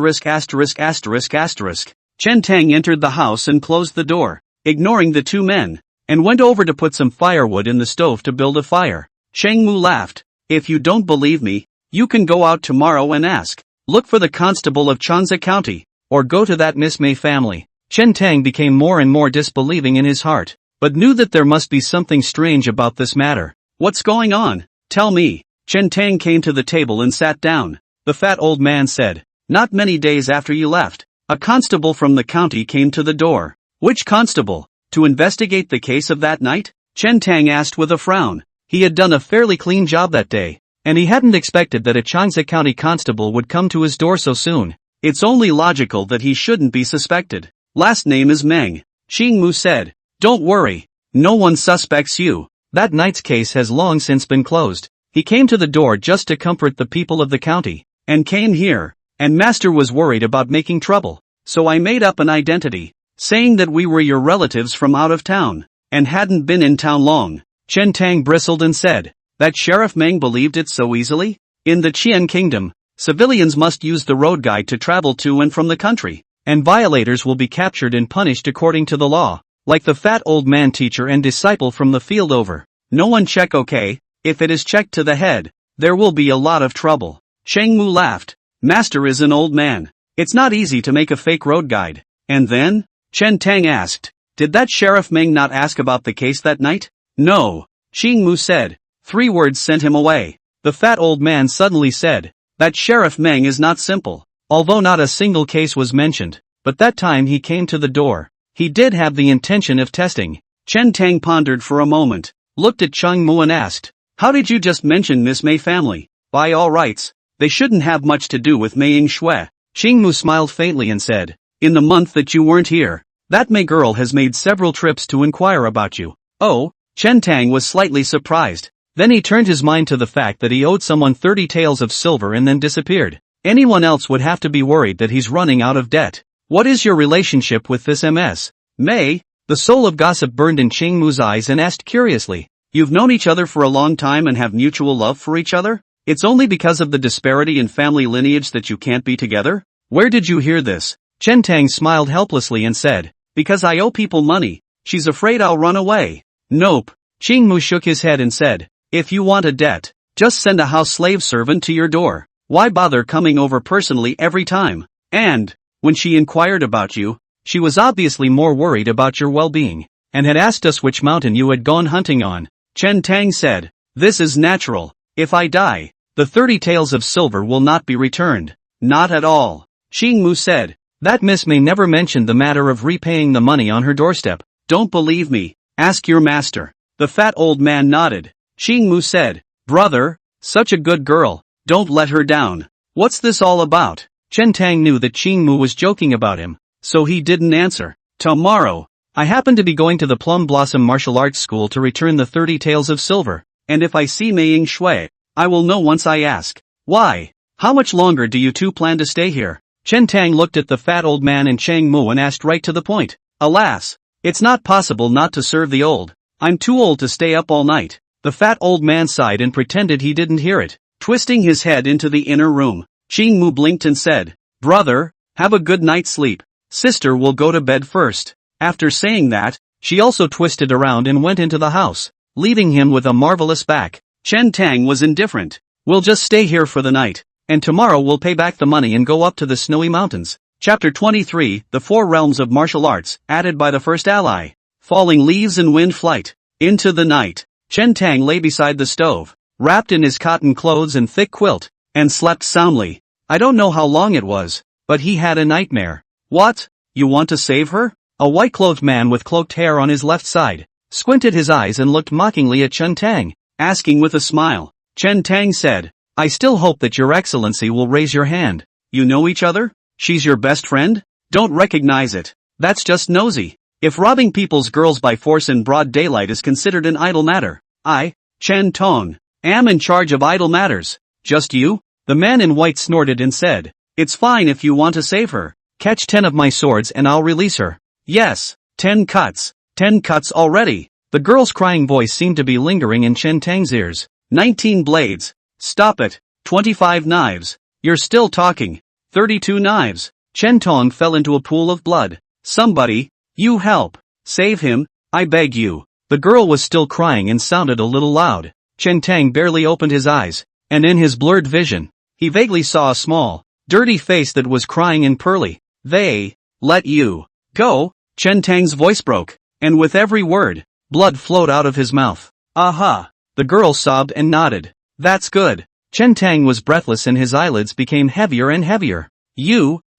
Chen Tang entered the house and closed the door, ignoring the two men, and went over to put some firewood in the stove to build a fire. Shang Mu laughed. If you don't believe me, you can go out tomorrow and ask. Look for the constable of Changsa County, or go to that Miss May family. Chen Tang became more and more disbelieving in his heart, but knew that there must be something strange about this matter. What's going on? Tell me. Chen Tang came to the table and sat down. The fat old man said, not many days after you left, a constable from the county came to the door. Which constable? To investigate the case of that night? Chen Tang asked with a frown. He had done a fairly clean job that day, and he hadn't expected that a Changsa County constable would come to his door so soon. It's only logical that he shouldn't be suspected. Last name is Meng. Xing Mu said. Don't worry. No one suspects you. That night's case has long since been closed. He came to the door just to comfort the people of the county, and came here, and Master was worried about making trouble. So I made up an identity, saying that we were your relatives from out of town, and hadn't been in town long. Chen Tang bristled and said, that Sheriff Meng believed it so easily? In the Qian Kingdom, civilians must use the road guide to travel to and from the country, and violators will be captured and punished according to the law, like the fat old man teacher and disciple from the field over. No one check okay? If it is checked to the head, there will be a lot of trouble. Shang Mu laughed. Master is an old man. It's not easy to make a fake road guide. And then? Chen Tang asked. Did that Sheriff Meng not ask about the case that night? No. Xing Mu said. 3 words sent him away. The fat old man suddenly said, that Sheriff Meng is not simple. Although not a single case was mentioned, but that time he came to the door, he did have the intention of testing. Chen Tang pondered for a moment, looked at Chang Mu and asked, how did you just mention Miss May family? By all rights, they shouldn't have much to do with Mei Ying-shui. Xing Mu smiled faintly and said, in the month that you weren't here, that Mei girl has made several trips to inquire about you. Oh, Chen Tang was slightly surprised. Then he turned his mind to the fact that he owed someone 30 taels of silver and then disappeared. Anyone else would have to be worried that he's running out of debt. What is your relationship with this Ms. May? The soul of gossip burned in Xing Mu's eyes and asked curiously, you've known each other for a long time and have mutual love for each other? It's only because of the disparity in family lineage that you can't be together? Where did you hear this? Chen Tang smiled helplessly and said, because I owe people money. She's afraid I'll run away. Nope. Xing Mu shook his head and said, if you want a debt, just send a house slave servant to your door. Why bother coming over personally every time? And, when she inquired about you, she was obviously more worried about your well-being, and had asked us which mountain you had gone hunting on. Chen Tang said, this is natural. If I die, the 30 taels of silver will not be returned. Not at all. Xingmu said. That miss may never mention the matter of repaying the money on her doorstep. Don't believe me? Ask your master. The fat old man nodded. Xingmu said, brother, such a good girl, don't let her down. What's this all about? Chen Tang knew that Xingmu was joking about him, so he didn't answer. Tomorrow, I happen to be going to the Plum Blossom Martial Arts School to return the 30 taels of silver, and if I see Mei Ying Shui, I will know once I ask. Why? How much longer do you two plan to stay here? Chen Tang looked at the fat old man and Chang Mu and asked right to the point. Alas, it's not possible not to serve the old. I'm too old to stay up all night. The fat old man sighed and pretended he didn't hear it. Twisting his head into the inner room, Ching Mu blinked and said, brother, have a good night's sleep. Sister will go to bed first. After saying that, she also twisted around and went into the house, leaving him with a marvelous back. Chen Tang was indifferent. We'll just stay here for the night, and tomorrow we'll pay back the money and go up to the snowy mountains. Chapter 23, The Four Realms of Martial Arts, added by the first ally. Falling leaves and wind flight. Into the night, Chen Tang lay beside the stove, wrapped in his cotton clothes and thick quilt, and slept soundly. I don't know how long it was, but he had a nightmare. What? You want to save her? A white-clothed man with cloaked hair on his left side squinted his eyes and looked mockingly at Chen Tang, asking with a smile. Chen Tang said, I still hope that your excellency will raise your hand. You know each other? She's your best friend? Don't recognize it. That's just nosy. If robbing people's girls by force in broad daylight is considered an idle matter, I, Chen Tong, am in charge of idle matters. Just you? The man in white snorted and said, it's fine if you want to save her. Catch 10 of my swords and I'll release her. Yes, 10 cuts. 10 cuts already. The girl's crying voice seemed to be lingering in Chen Tang's ears. 19 blades. Stop it. 25 knives. You're still talking. 32 knives. Chen Tong fell into a pool of blood. Somebody, you help. Save him, I beg you. The girl was still crying and sounded a little loud. Chen Tang barely opened his eyes, and in his blurred vision, he vaguely saw a small, dirty face that was crying in pearly. They let you go? Chen Tang's voice broke, and with every word, blood flowed out of his mouth. Aha! The girl sobbed and nodded. That's good. Chen Tang was breathless and his eyelids became heavier and heavier.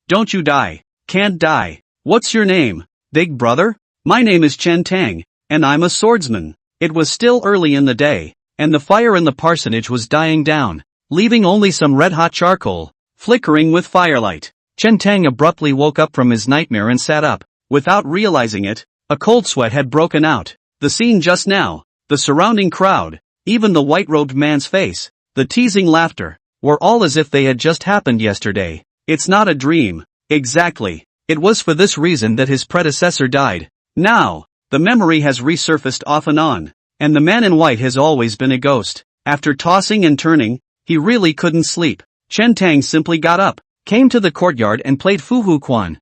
Don't you die. Can't die. What's your name? Big brother? My name is Chen Tang, and I'm a swordsman. It was still early in the day, and the fire in the parsonage was dying down, leaving only some red-hot charcoal, flickering with firelight. Chen Tang abruptly woke up from his nightmare and sat up. Without realizing it, a cold sweat had broken out. The scene just now, the surrounding crowd, even the white-robed man's face, the teasing laughter, were all as if they had just happened yesterday. It's not a dream. Exactly. It was for this reason that his predecessor died. Now, the memory has resurfaced off and on, and the man in white has always been a ghost. After tossing and turning, he really couldn't sleep. Chen Tang simply got up, came to the courtyard and played Fuhu Quan.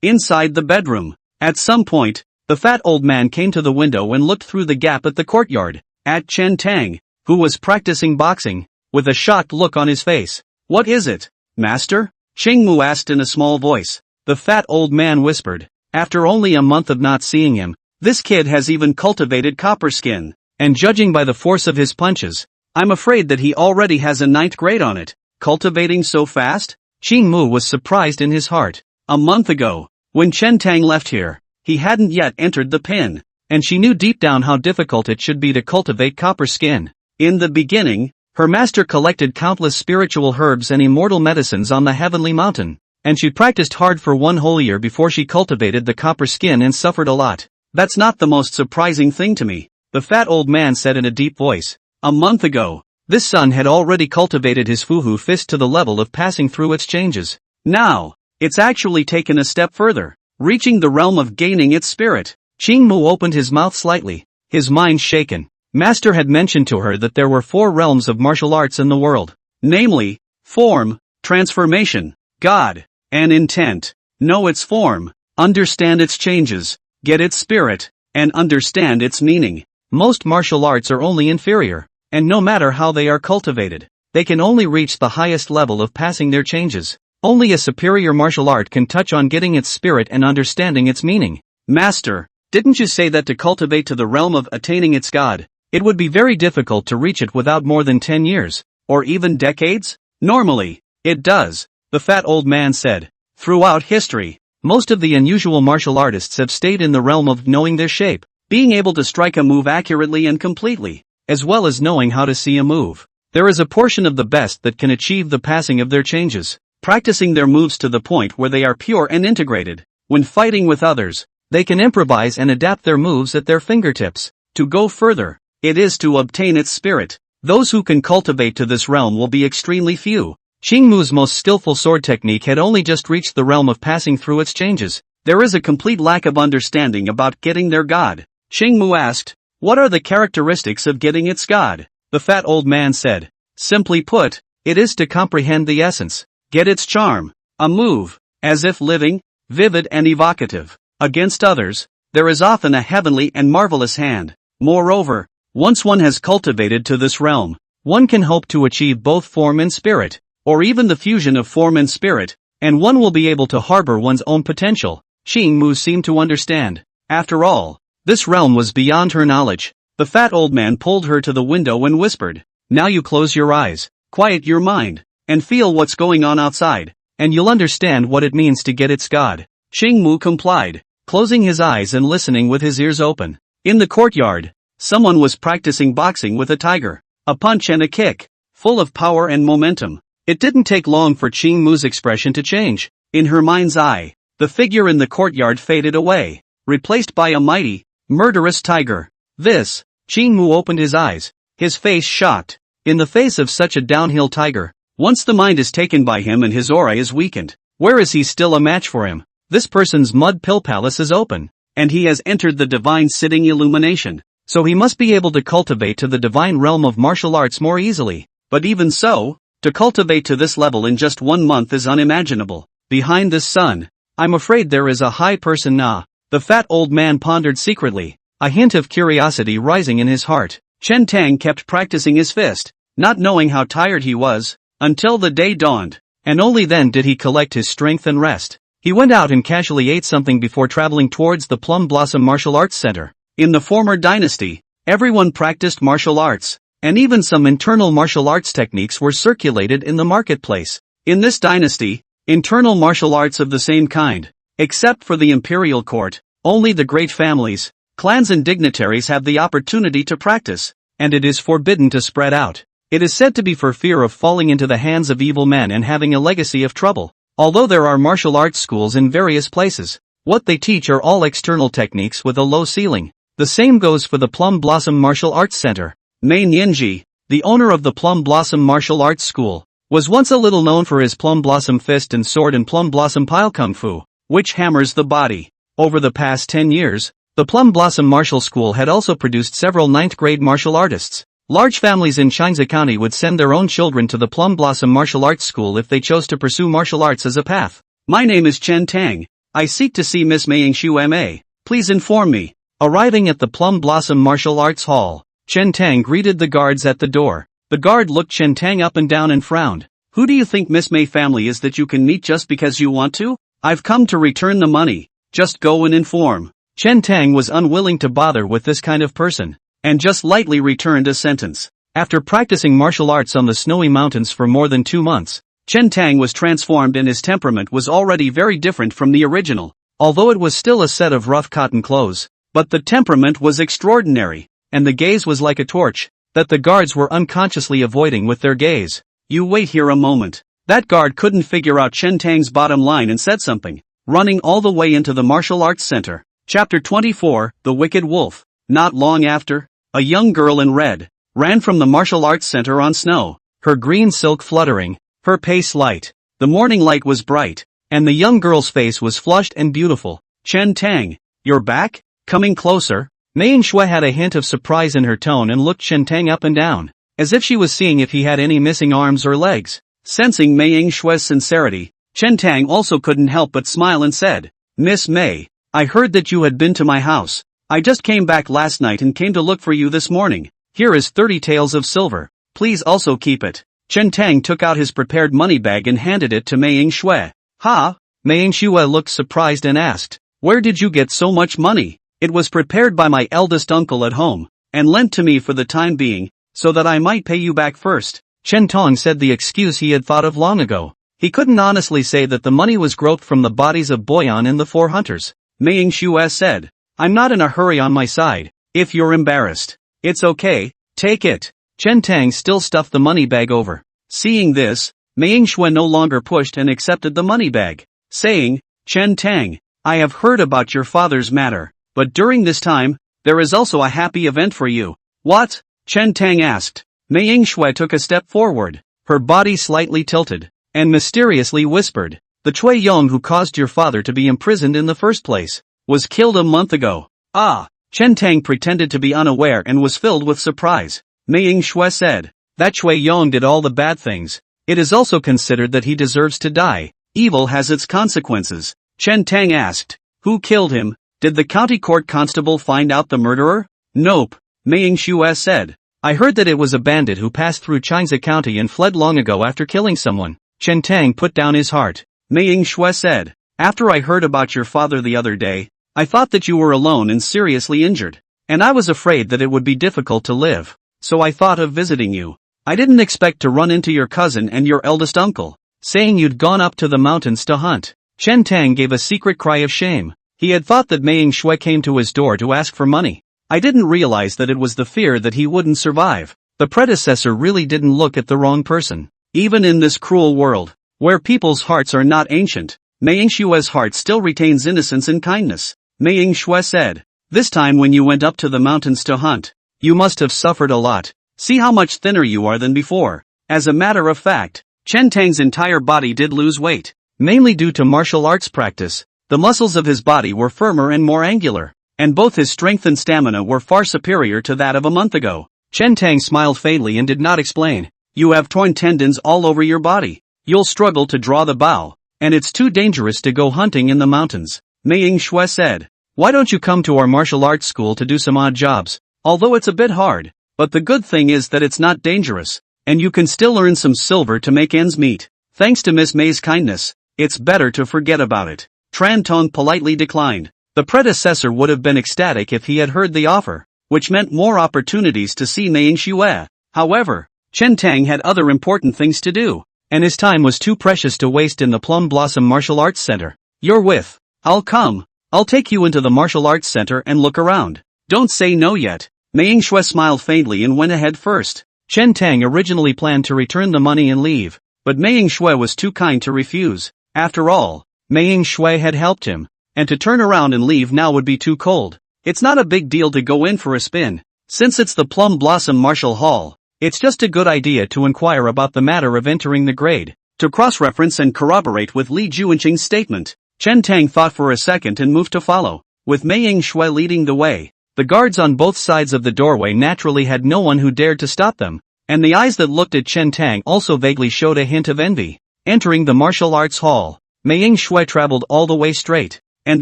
Inside the bedroom. At some point, the fat old man came to the window and looked through the gap at the courtyard, at Chen Tang, who was practicing boxing, with a shocked look on his face. What is it, master? Xingmu asked in a small voice. The fat old man whispered. After only a month of not seeing him, this kid has even cultivated copper skin, and judging by the force of his punches, I'm afraid that he already has a 9th grade on it. Cultivating so fast? Xingmu was surprised in his heart. A month ago, when Chen Tang left here, he hadn't yet entered the pen, and she knew deep down how difficult it should be to cultivate copper skin. In the beginning, her master collected countless spiritual herbs and immortal medicines on the heavenly mountain, and she practiced hard for 1 whole year before she cultivated the copper skin and suffered a lot. That's not the most surprising thing to me, the fat old man said in a deep voice. A month ago, this son had already cultivated his Fuhu fist to the level of passing through its changes. Now, it's actually taken a step further, reaching the realm of gaining its spirit. Qingmu opened his mouth slightly, his mind shaken. Master had mentioned to her that there were 4 realms of martial arts in the world, namely, form, transformation, God, and intent. Know its form, understand its changes, get its spirit, and understand its meaning. Most martial arts are only inferior, and no matter how they are cultivated, they can only reach the highest level of passing their changes. Only a superior martial art can touch on getting its spirit and understanding its meaning. Master, didn't you say that to cultivate to the realm of attaining its God, it would be very difficult to reach it without more than 10 years, or even decades? Normally, it does. the fat old man said. Throughout history, most of the unusual martial artists have stayed in the realm of knowing their shape, being able to strike a move accurately and completely, as well as knowing how to see a move. There is a portion of the best that can achieve the passing of their changes, practicing their moves to the point where they are pure and integrated. When fighting with others, they can improvise and adapt their moves at their fingertips. To go further, it is to obtain its spirit. Those who can cultivate to this realm will be extremely few. Xingmu's most skillful sword technique had only just reached the realm of passing through its changes. There is a complete lack of understanding about getting their god. Xingmu asked, what are the characteristics of getting its god? The fat old man said, simply put, it is to comprehend the essence, get its charm, a move, as if living, vivid and evocative. Against others, there is often a heavenly and marvelous hand. Moreover, once one has cultivated to this realm, one can hope to achieve both form and spirit, or even the fusion of form and spirit, and one will be able to harbor one's own potential. Xingmu seemed to understand. After all, this realm was beyond her knowledge. The fat old man pulled her to the window and whispered, now you close your eyes, quiet your mind, and feel what's going on outside, and you'll understand what it means to get its god. Xingmu complied, closing his eyes and listening with his ears open. In the courtyard, someone was practicing boxing with a tiger, a punch and a kick, full of power and momentum. It didn't take long for Xingmu's expression to change. In her mind's eye, the figure in the courtyard faded away, replaced by a mighty, murderous tiger. Xingmu opened his eyes, his face shocked. In the face of such a downhill tiger, once the mind is taken by him and his aura is weakened, where is he still a match for him? This person's mud pill palace is open, and he has entered the divine sitting illumination, so he must be able to cultivate to the divine realm of martial arts more easily. But even so, to cultivate to this level in just 1 month is unimaginable. Behind this sun, I'm afraid there is a high person now. The fat old man pondered secretly, a hint of curiosity rising in his heart. Chen Tang kept practicing his fist, not knowing how tired he was, until the day dawned, and only then did he collect his strength and rest. He went out and casually ate something before traveling towards the Plum Blossom Martial Arts Center. In the former dynasty, everyone practiced martial arts, and even some internal martial arts techniques were circulated in the marketplace. In this dynasty, internal martial arts of the same kind, except for the imperial court, only the great families, clans and dignitaries have the opportunity to practice, and it is forbidden to spread out. It is said to be for fear of falling into the hands of evil men and having a legacy of trouble. Although there are martial arts schools in various places, what they teach are all external techniques with a low ceiling. The same goes for the Plum Blossom Martial Arts Center. Mei Nianji, the owner of the Plum Blossom Martial Arts School, was once a little known for his Plum Blossom Fist and Sword and Plum Blossom Pile Kung Fu, which hammers the body. Over the past 10 years, the Plum Blossom Martial School had also produced several 9th-grade martial artists. Large families in Wan County would send their own children to the Plum Blossom Martial Arts School if they chose to pursue martial arts as a path. My name is Chen Tang. I seek to see Miss Mei Yingshu Ma. Please inform me. Arriving at the Plum Blossom Martial Arts Hall, Chen Tang greeted the guards at the door. The guard looked Chen Tang up and down and frowned. Who do you think Miss Mei family is that you can meet just because you want to? I've come to return the money. Just go and inform. Chen Tang was unwilling to bother with this kind of person, and just lightly returned a sentence. After practicing martial arts on the snowy mountains for more than 2 months, Chen Tang was transformed and his temperament was already very different from the original, although it was still a set of rough cotton clothes. But the temperament was extraordinary, and the gaze was like a torch, that the guards were unconsciously avoiding with their gaze. You wait here a moment. That guard couldn't figure out Chen Tang's bottom line and said something, running all the way into the martial arts center. Chapter 24, The Wicked Wolf. Not long after, a young girl in red ran from the martial arts center on snow, her green silk fluttering, her pace light. The morning light was bright, and the young girl's face was flushed and beautiful. Chen Tang, you're back? Coming closer, Mei Yingshu had a hint of surprise in her tone and looked Chen Tang up and down, as if she was seeing if he had any missing arms or legs. Sensing Mei Yingshu's sincerity, Chen Tang also couldn't help but smile and said, Miss Mei, I heard that you had been to my house. I just came back last night and came to look for you this morning. Here is 30 taels of silver. Please also keep it. Chen Tang took out his prepared money bag and handed it to Mei Yingshu. Ha? Mei Yingshu looked surprised and asked, where did you get so much money? It was prepared by my eldest uncle at home, and lent to me for the time being, so that I might pay you back first. Chen Tong said the excuse he had thought of long ago. He couldn't honestly say that the money was groped from the bodies of Boyan and the 4 hunters. Mei Shue said, "I'm not in a hurry on my side, if you're embarrassed. It's okay, take it." Chen Tang still stuffed the money bag over. Seeing this, Mei Shue no longer pushed and accepted the money bag, saying, "Chen Tang, I have heard about your father's matter, but during this time, there is also a happy event for you." "What?" Chen Tang asked. Mei Shue took a step forward, her body slightly tilted, and mysteriously whispered, "The Chui Yong who caused your father to be imprisoned in the first place, was killed a month ago." "Ah!" Chen Tang pretended to be unaware and was filled with surprise. Mei Shue said, "That Chui Yong did all the bad things. It is also considered that he deserves to die. Evil has its consequences." Chen Tang asked, "Who killed him? Did the county court constable find out the murderer?" "Nope," Mei Shue said. "I heard that it was a bandit who passed through Changsa County and fled long ago after killing someone." Chen Tang put down his heart. Mei Shue said, "After I heard about your father the other day, I thought that you were alone and seriously injured, and I was afraid that it would be difficult to live. So I thought of visiting you. I didn't expect to run into your cousin and your eldest uncle, saying you'd gone up to the mountains to hunt." Chen Tang gave a secret cry of shame. He had thought that Mei Shue came to his door to ask for money. I didn't realize that it was the fear that he wouldn't survive. The predecessor really didn't look at the wrong person. Even in this cruel world, where people's hearts are not ancient, Mei Shue's heart still retains innocence and kindness. Mei Shue said, "This time when you went up to the mountains to hunt, you must have suffered a lot. See how much thinner you are than before." As a matter of fact, Chen Tang's entire body did lose weight, mainly due to martial arts practice. The muscles of his body were firmer and more angular, and both his strength and stamina were far superior to that of a month ago. Chen Tang smiled faintly and did not explain. "You have torn tendons all over your body. You'll struggle to draw the bow, and it's too dangerous to go hunting in the mountains." Mei Shue said, "Why don't you come to our martial arts school to do some odd jobs? Although it's a bit hard, but the good thing is that it's not dangerous, and you can still earn some silver to make ends meet. Thanks to Miss May's kindness, it's better to forget about it." Tran Tong politely declined. The predecessor would have been ecstatic if he had heard the offer, which meant more opportunities to see Mei Shue. However, Chen Tang had other important things to do, and his time was too precious to waste in the Plum Blossom Martial Arts Center. "You're with. I'll come. I'll take you into the martial arts center and look around. Don't say no yet." Mei Shue smiled faintly and went ahead first. Chen Tang originally planned to return the money and leave, but Mei Shue was too kind to refuse. After all, Mei Shue had helped him, and to turn around and leave now would be too cold. It's not a big deal to go in for a spin. Since it's the Plum Blossom Martial Hall, it's just a good idea to inquire about the matter of entering the grade. To cross-reference and corroborate with Li Juanqing's statement, Chen Tang thought for a second and moved to follow, with Mei Shue leading the way. The guards on both sides of the doorway naturally had no one who dared to stop them, and the eyes that looked at Chen Tang also vaguely showed a hint of envy. Entering the martial arts hall, Mei Shue traveled all the way straight, and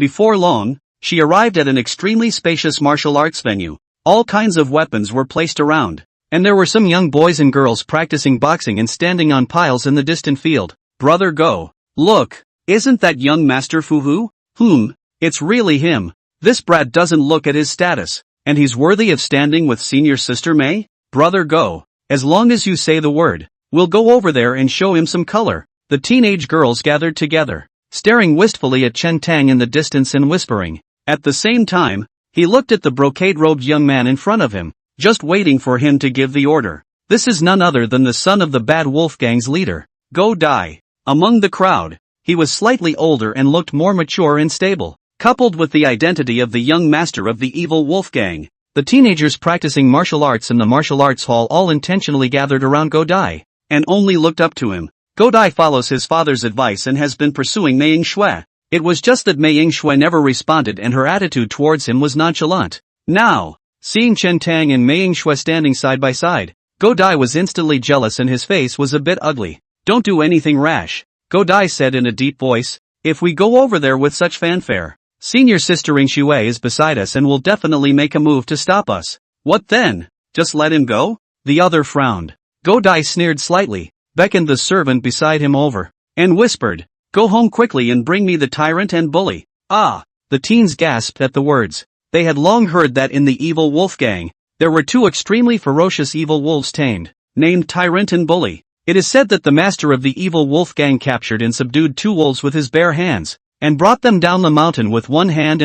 before long, she arrived at an extremely spacious martial arts venue. All kinds of weapons were placed around, and there were some young boys and girls practicing boxing and standing on piles in the distant field. "Brother Go, look, isn't that young Master Fu Hu? It's really him. This brat doesn't look at his status, and he's worthy of standing with senior sister Mei. Brother Go, as long as you say the word, we'll go over there and show him some color." The teenage girls gathered together, staring wistfully at Chen Tang in the distance and whispering. At the same time, he looked at the brocade-robed young man in front of him, just waiting for him to give the order. This is none other than the son of the Bad Wolf Gang's leader, Go Dai. Among the crowd, he was slightly older and looked more mature and stable. Coupled with the identity of the young master of the evil wolf gang, the teenagers practicing martial arts in the martial arts hall all intentionally gathered around Go Dai, and only looked up to him. Go Dai follows his father's advice and has been pursuing Mei Shue. It was just that Mei Shue never responded and her attitude towards him was nonchalant. Now, seeing Chen Tang and Mei Shue standing side by side, Go Dai was instantly jealous and his face was a bit ugly. "Don't do anything rash," Go Dai said in a deep voice. "If we go over there with such fanfare, senior sister Shue is beside us and will definitely make a move to stop us." "What then? Just let him go?" The other frowned. Go Dai sneered slightly, beckoned the servant beside him over, and whispered, "Go home quickly and bring me the tyrant and bully." "Ah!" The teens gasped at the words. They had long heard that in the evil wolf gang, there were two extremely ferocious evil wolves tamed, named Tyrant and Bully. It is said that the master of the evil wolf gang captured and subdued 2 wolves with his bare hands, and brought them down the mountain with one hand,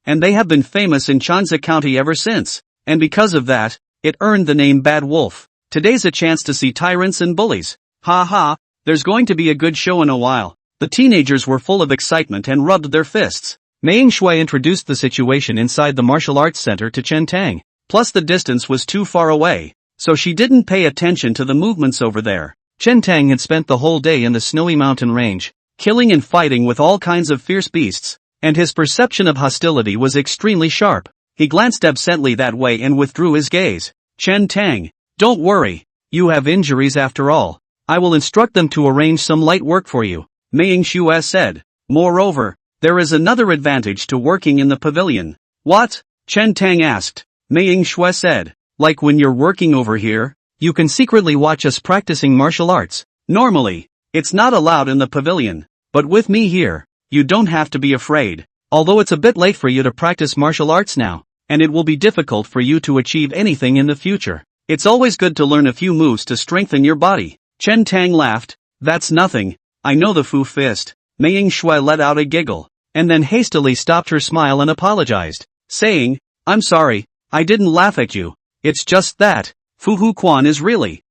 and they have been famous in Wan County ever since, and because of that, it earned the name Bad Wolf. Today's a chance to see tyrants and bullies. Ha ha, there's going to be a good show in a while. The teenagers were full of excitement and rubbed their fists. Mei Shui introduced the situation inside the martial arts center to Chen Tang, plus the distance was too far away, so she didn't pay attention to the movements over there. Chen Tang had spent the whole day in the snowy mountain range, killing and fighting with all kinds of fierce beasts, and his perception of hostility was extremely sharp. He glanced absently that way and withdrew his gaze. Chen Tang, don't worry, you have injuries after all. I will instruct them to arrange some light work for you, Mei Shui said. Moreover, there is another advantage to working in the pavilion. What? Chen Tang asked. Mei Shui said, like when you're working over here, you can secretly watch us practicing martial arts. Normally, it's not allowed in the pavilion, but with me here, you don't have to be afraid. Although it's a bit late for you to practice martial arts now, and it will be difficult for you to achieve anything in the future. It's always good to learn a few moves to strengthen your body. Chen Tang laughed. That's nothing, I know the Fu Fist. Mei Shui let out a giggle, and then hastily stopped her smile and apologized, saying, I'm sorry, I didn't laugh at you. It's just that, Fu Hu Quan is really.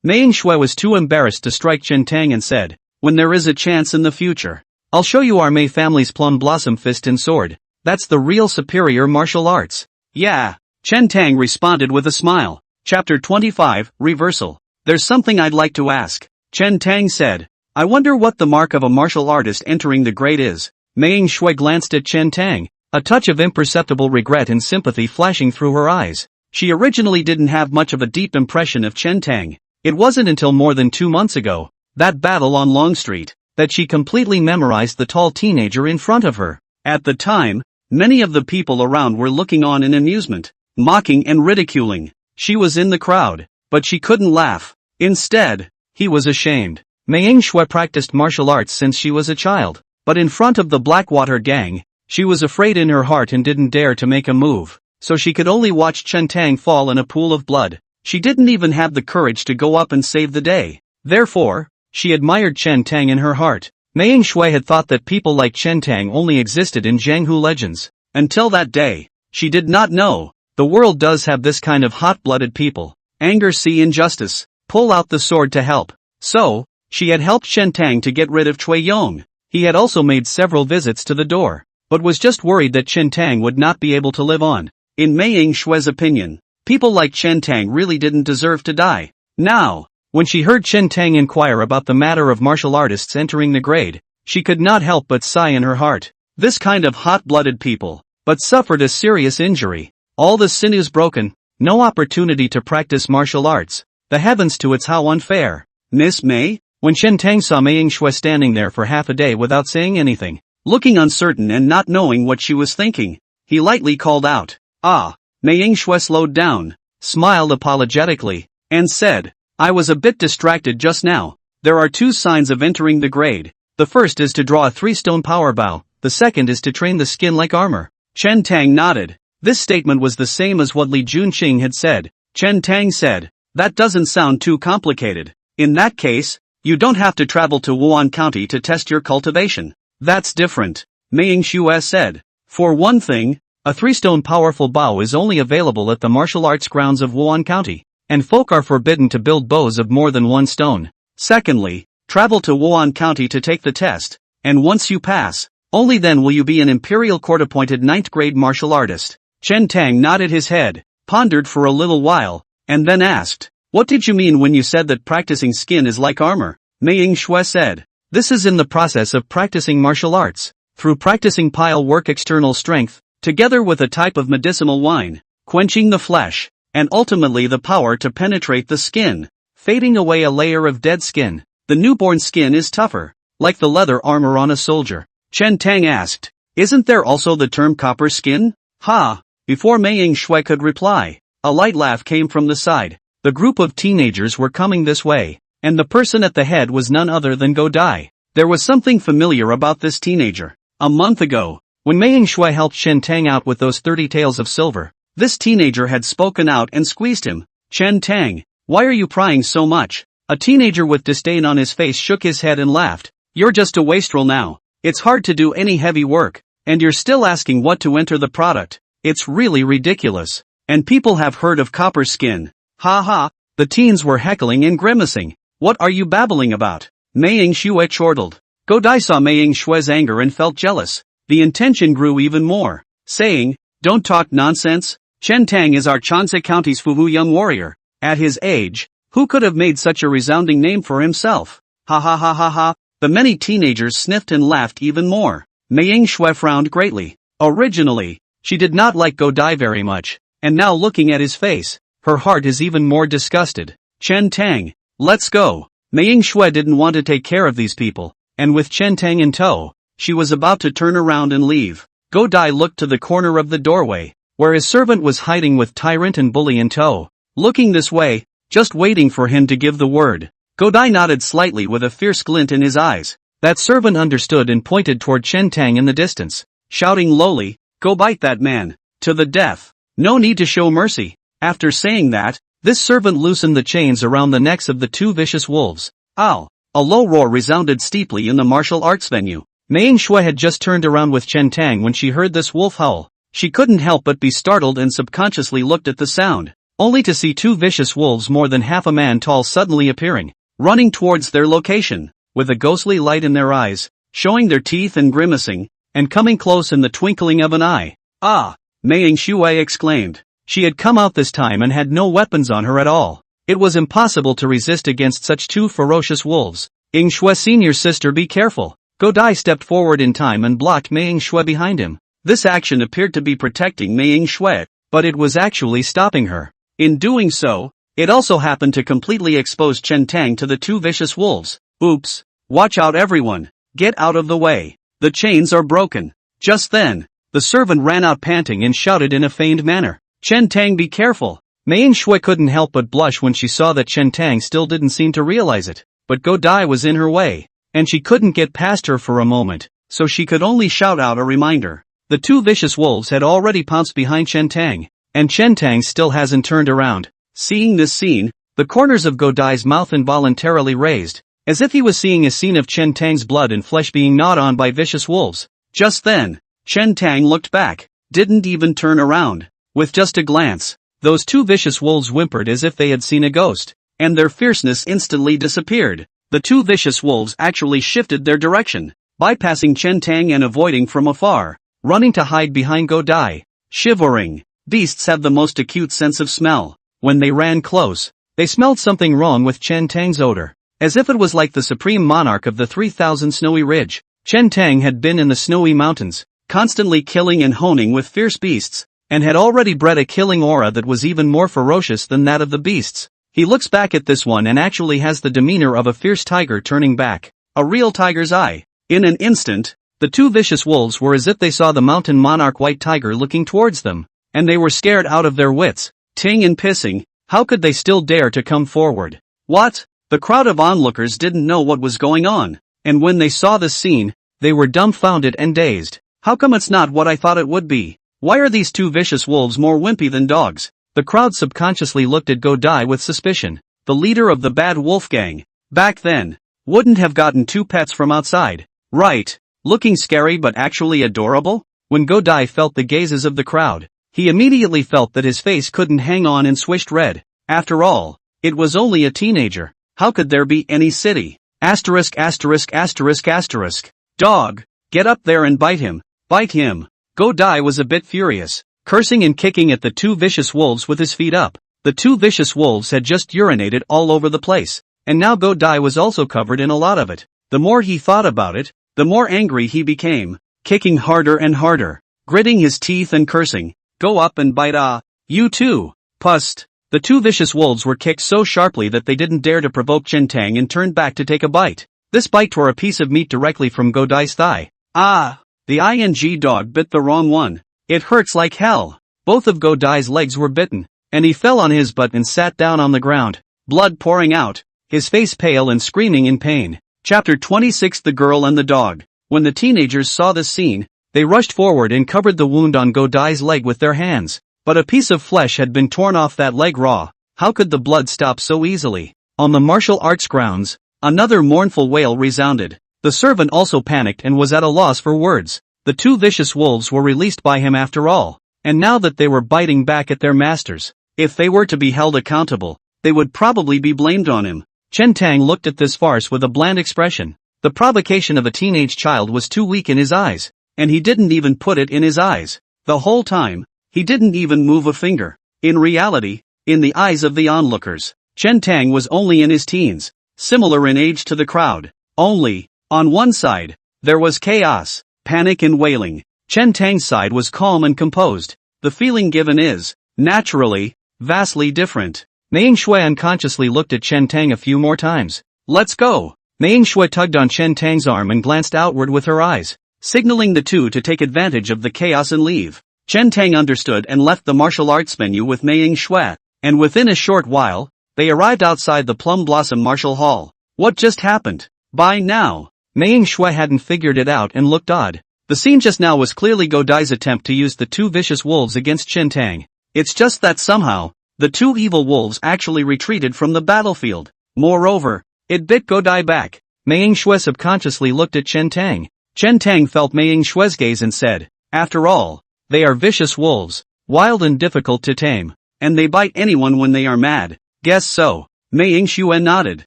Mei Shui was too embarrassed to strike Chen Tang and said, when there is a chance in the future, I'll show you our Mei family's Plum Blossom Fist and Sword. That's the real superior martial arts. Yeah, Chen Tang responded with a smile. Chapter 25, Reversal. There's something I'd like to ask, Chen Tang said. I wonder what the mark of a martial artist entering the grade is. Mei Shui glanced at Chen Tang, a touch of imperceptible regret and sympathy flashing through her eyes. She originally didn't have much of a deep impression of Chen Tang. It wasn't until more than 2 months ago, that battle on Long Street, that she completely memorized the tall teenager in front of her. At the time, many of the people around were looking on in amusement, mocking and ridiculing. She was in the crowd, but she couldn't laugh. Instead, he was ashamed. Mei Shui practiced martial arts since she was a child, but in front of the Blackwater gang, she was afraid in her heart and didn't dare to make a move, so she could only watch Chen Tang fall in a pool of blood. She didn't even have the courage to go up and save the day. Therefore, she admired Chen Tang in her heart. Mei Shui had thought that people like Chen Tang only existed in Jianghu legends. Until that day, she did not know, the world does have this kind of hot-blooded people. Anger, see injustice, pull out the sword to help. So, she had helped Chen Tang to get rid of Cui Yong. He had also made several visits to the door, but was just worried that Chen Tang would not be able to live on. In Mei Shui's opinion, people like Chen Tang really didn't deserve to die. Now, when she heard Chen Tang inquire about the matter of martial artists entering the grade, she could not help but sigh in her heart. This kind of hot-blooded people, but suffered a serious injury. All the sinews broken, no opportunity to practice martial arts. The heavens to it's how unfair. Miss Mei? When Chen Tang saw Mei Shui standing there for half a day without saying anything, looking uncertain and not knowing what she was thinking, he lightly called out, Ah! Mei Shui slowed down, smiled apologetically, and said, I was a bit distracted just now. There are 2 signs of entering the grade. The first is to draw a 3-stone power bow, the second is to train the skin like armor. Chen Tang nodded. This statement was the same as what Li Junqing had said. Chen Tang said, that doesn't sound too complicated. In that case, you don't have to travel to Wan County to test your cultivation. That's different, Mei Shui said. For one thing, a 3-stone powerful bow is only available at the martial arts grounds of Wan County, and folk are forbidden to build bows of more than 1 stone. Secondly, travel to Wan County to take the test, and once you pass, only then will you be an imperial court-appointed 9th grade martial artist. Chen Tang nodded his head, pondered for a little while, and then asked, what did you mean when you said that practicing skin is like armor? Mei Shui said, this is in the process of practicing martial arts. Through practicing pile work external strength, together with a type of medicinal wine, quenching the flesh, and ultimately the power to penetrate the skin, fading away a layer of dead skin. The newborn skin is tougher, like the leather armor on a soldier. Chen Tang asked, isn't there also the term copper skin? Ha! Before Mei Shui could reply, a light laugh came from the side. The group of teenagers were coming this way, and the person at the head was none other than Go Dai. There was something familiar about this teenager. A month ago, when Mei Shui helped Chen Tang out with those 30 taels of silver, this teenager had spoken out and squeezed him. Chen Tang, why are you prying so much? A teenager with disdain on his face shook his head and laughed. You're just a wastrel now. It's hard to do any heavy work, and you're still asking what to enter the product. It's really ridiculous. And people have heard of copper skin. Ha ha. The teens were heckling and grimacing. What are you babbling about? Mei Yingxue chortled. Godai saw Mei Yingshue's anger and felt jealous. The intention grew even more, saying, Don't talk nonsense. Chen Tang is our Chansha County's Fuwu young warrior. At his age, who could have made such a resounding name for himself? Ha ha ha ha ha. The many teenagers sniffed and laughed even more. Mei Yingxue frowned greatly. Originally, she did not like Godai very much, and now looking at his face, her heart is even more disgusted. Chen Tang, let's go. Mei Yingxue didn't want to take care of these people, and with Chen Tang in tow, she was about to turn around and leave. Godai looked to the corner of the doorway, where his servant was hiding with tyrant and bully in tow, looking this way, just waiting for him to give the word. Godai nodded slightly with a fierce glint in his eyes. That servant understood and pointed toward Chen Tang in the distance, shouting lowly, Go bite that man, to the death. No need to show mercy. After saying that, this servant loosened the chains around the necks of the two vicious wolves. Ow! A low roar resounded steeply in the martial arts venue. Mei Yingxue had just turned around with Chen Tang when she heard this wolf howl. She couldn't help but be startled and subconsciously looked at the sound, only to see two vicious wolves more than half a man tall suddenly appearing, running towards their location, with a ghostly light in their eyes, showing their teeth and grimacing, and coming close in the twinkling of an eye. Ah! Mei Yingxue exclaimed. She had come out this time and had no weapons on her at all. It was impossible to resist against such two ferocious wolves. Yingxue Senior's sister, be careful. Godai stepped forward in time and blocked Mei Yingxue behind him. This action appeared to be protecting Mei Yingxue, but it was actually stopping her. In doing so, it also happened to completely expose Chen Tang to the two vicious wolves. Oops! Watch out everyone! Get out of the way! The chains are broken! Just then, the servant ran out panting and shouted in a feigned manner, Chen Tang, be careful! Mei Yingxue couldn't help but blush when she saw that Chen Tang still didn't seem to realize it, but Godai was in her way, and she couldn't get past her for a moment, so she could only shout out a reminder. The two vicious wolves had already pounced behind Chen Tang, and Chen Tang still hasn't turned around. Seeing this scene, the corners of Godai's mouth involuntarily raised, as if he was seeing a scene of Chen Tang's blood and flesh being gnawed on by vicious wolves. Just then, Chen Tang looked back, didn't even turn around. With just a glance, those two vicious wolves whimpered as if they had seen a ghost, and their fierceness instantly disappeared. The two vicious wolves actually shifted their direction, bypassing Chen Tang and avoiding from afar, running to hide behind Godai. Shivering. Beasts have the most acute sense of smell. When they ran close, they smelled something wrong with Chen Tang's odor, as if it was like the supreme monarch of the 3,000 snowy ridge. Chen Tang had been in the snowy mountains, constantly killing and honing with fierce beasts, and had already bred a killing aura that was even more ferocious than that of the beasts. He looks back at this one and actually has the demeanor of a fierce tiger turning back, a real tiger's eye. In an instant, the two vicious wolves were as if they saw the mountain monarch white tiger looking towards them, and they were scared out of their wits. Ting and pissing, how could they still dare to come forward? What? The crowd of onlookers didn't know what was going on, and when they saw this scene, they were dumbfounded and dazed. How come it's not what I thought it would be? Why are these two vicious wolves more wimpy than dogs? The crowd subconsciously looked at Godai with suspicion. The leader of the bad wolf gang, back then, wouldn't have gotten two pets from outside, right? Looking scary but actually adorable? When Godai felt the gazes of the crowd, he immediately felt that his face couldn't hang on and swished red. After all, it was only a teenager. How could there be any city? Asterisk asterisk asterisk asterisk. Dog, get up there and bite him. Bite him. Godai was a bit furious, cursing and kicking at the two vicious wolves with his feet up. The two vicious wolves had just urinated all over the place, and now Godai was also covered in a lot of it. The more he thought about it, the more angry he became, kicking harder and harder, gritting his teeth and cursing. Go up and bite you too. Pust. The two vicious wolves were kicked so sharply that they didn't dare to provoke Chen Tang and turned back to take a bite. This bite tore a piece of meat directly from Godai's thigh. Ah! The ing dog bit the wrong one. It hurts like hell. Both of Godai's legs were bitten, and he fell on his butt and sat down on the ground, blood pouring out, his face pale and screaming in pain. Chapter 26: The Girl and the Dog. When the teenagers saw this scene, they rushed forward and covered the wound on Godai's leg with their hands. But a piece of flesh had been torn off that leg raw. How could the blood stop so easily? On the martial arts grounds, another mournful wail resounded. The servant also panicked and was at a loss for words. The two vicious wolves were released by him after all, and now that they were biting back at their masters, if they were to be held accountable, they would probably be blamed on him. Chen Tang looked at this farce with a bland expression. The provocation of a teenage child was too weak in his eyes, and he didn't even put it in his eyes. The whole time, he didn't even move a finger. In reality, in the eyes of the onlookers, Chen Tang was only in his teens, similar in age to the crowd. Only, on one side, there was chaos, panic and wailing. Chen Tang's side was calm and composed. The feeling given is, naturally, vastly different. Mei Ying-shui unconsciously looked at Chen Tang a few more times. Let's go! Mei Ying-shui tugged on Chen Tang's arm and glanced outward with her eyes, signaling the two to take advantage of the chaos and leave. Chen Tang understood and left the martial arts venue with Mei Ying-shui, and within a short while, they arrived outside the Plum Blossom Martial Hall. What just happened? By now, Mei Ying-shui hadn't figured it out and looked odd. The scene just now was clearly Godai's attempt to use the two vicious wolves against Chen Tang. It's just that somehow, the two evil wolves actually retreated from the battlefield. Moreover, it bit Godai back. Mei Ying-shui subconsciously looked at Chen Tang. Chen Tang felt Mei Ying-shui's gaze and said, after all, they are vicious wolves, wild and difficult to tame, and they bite anyone when they are mad. Guess so. Mei Ying-shui nodded.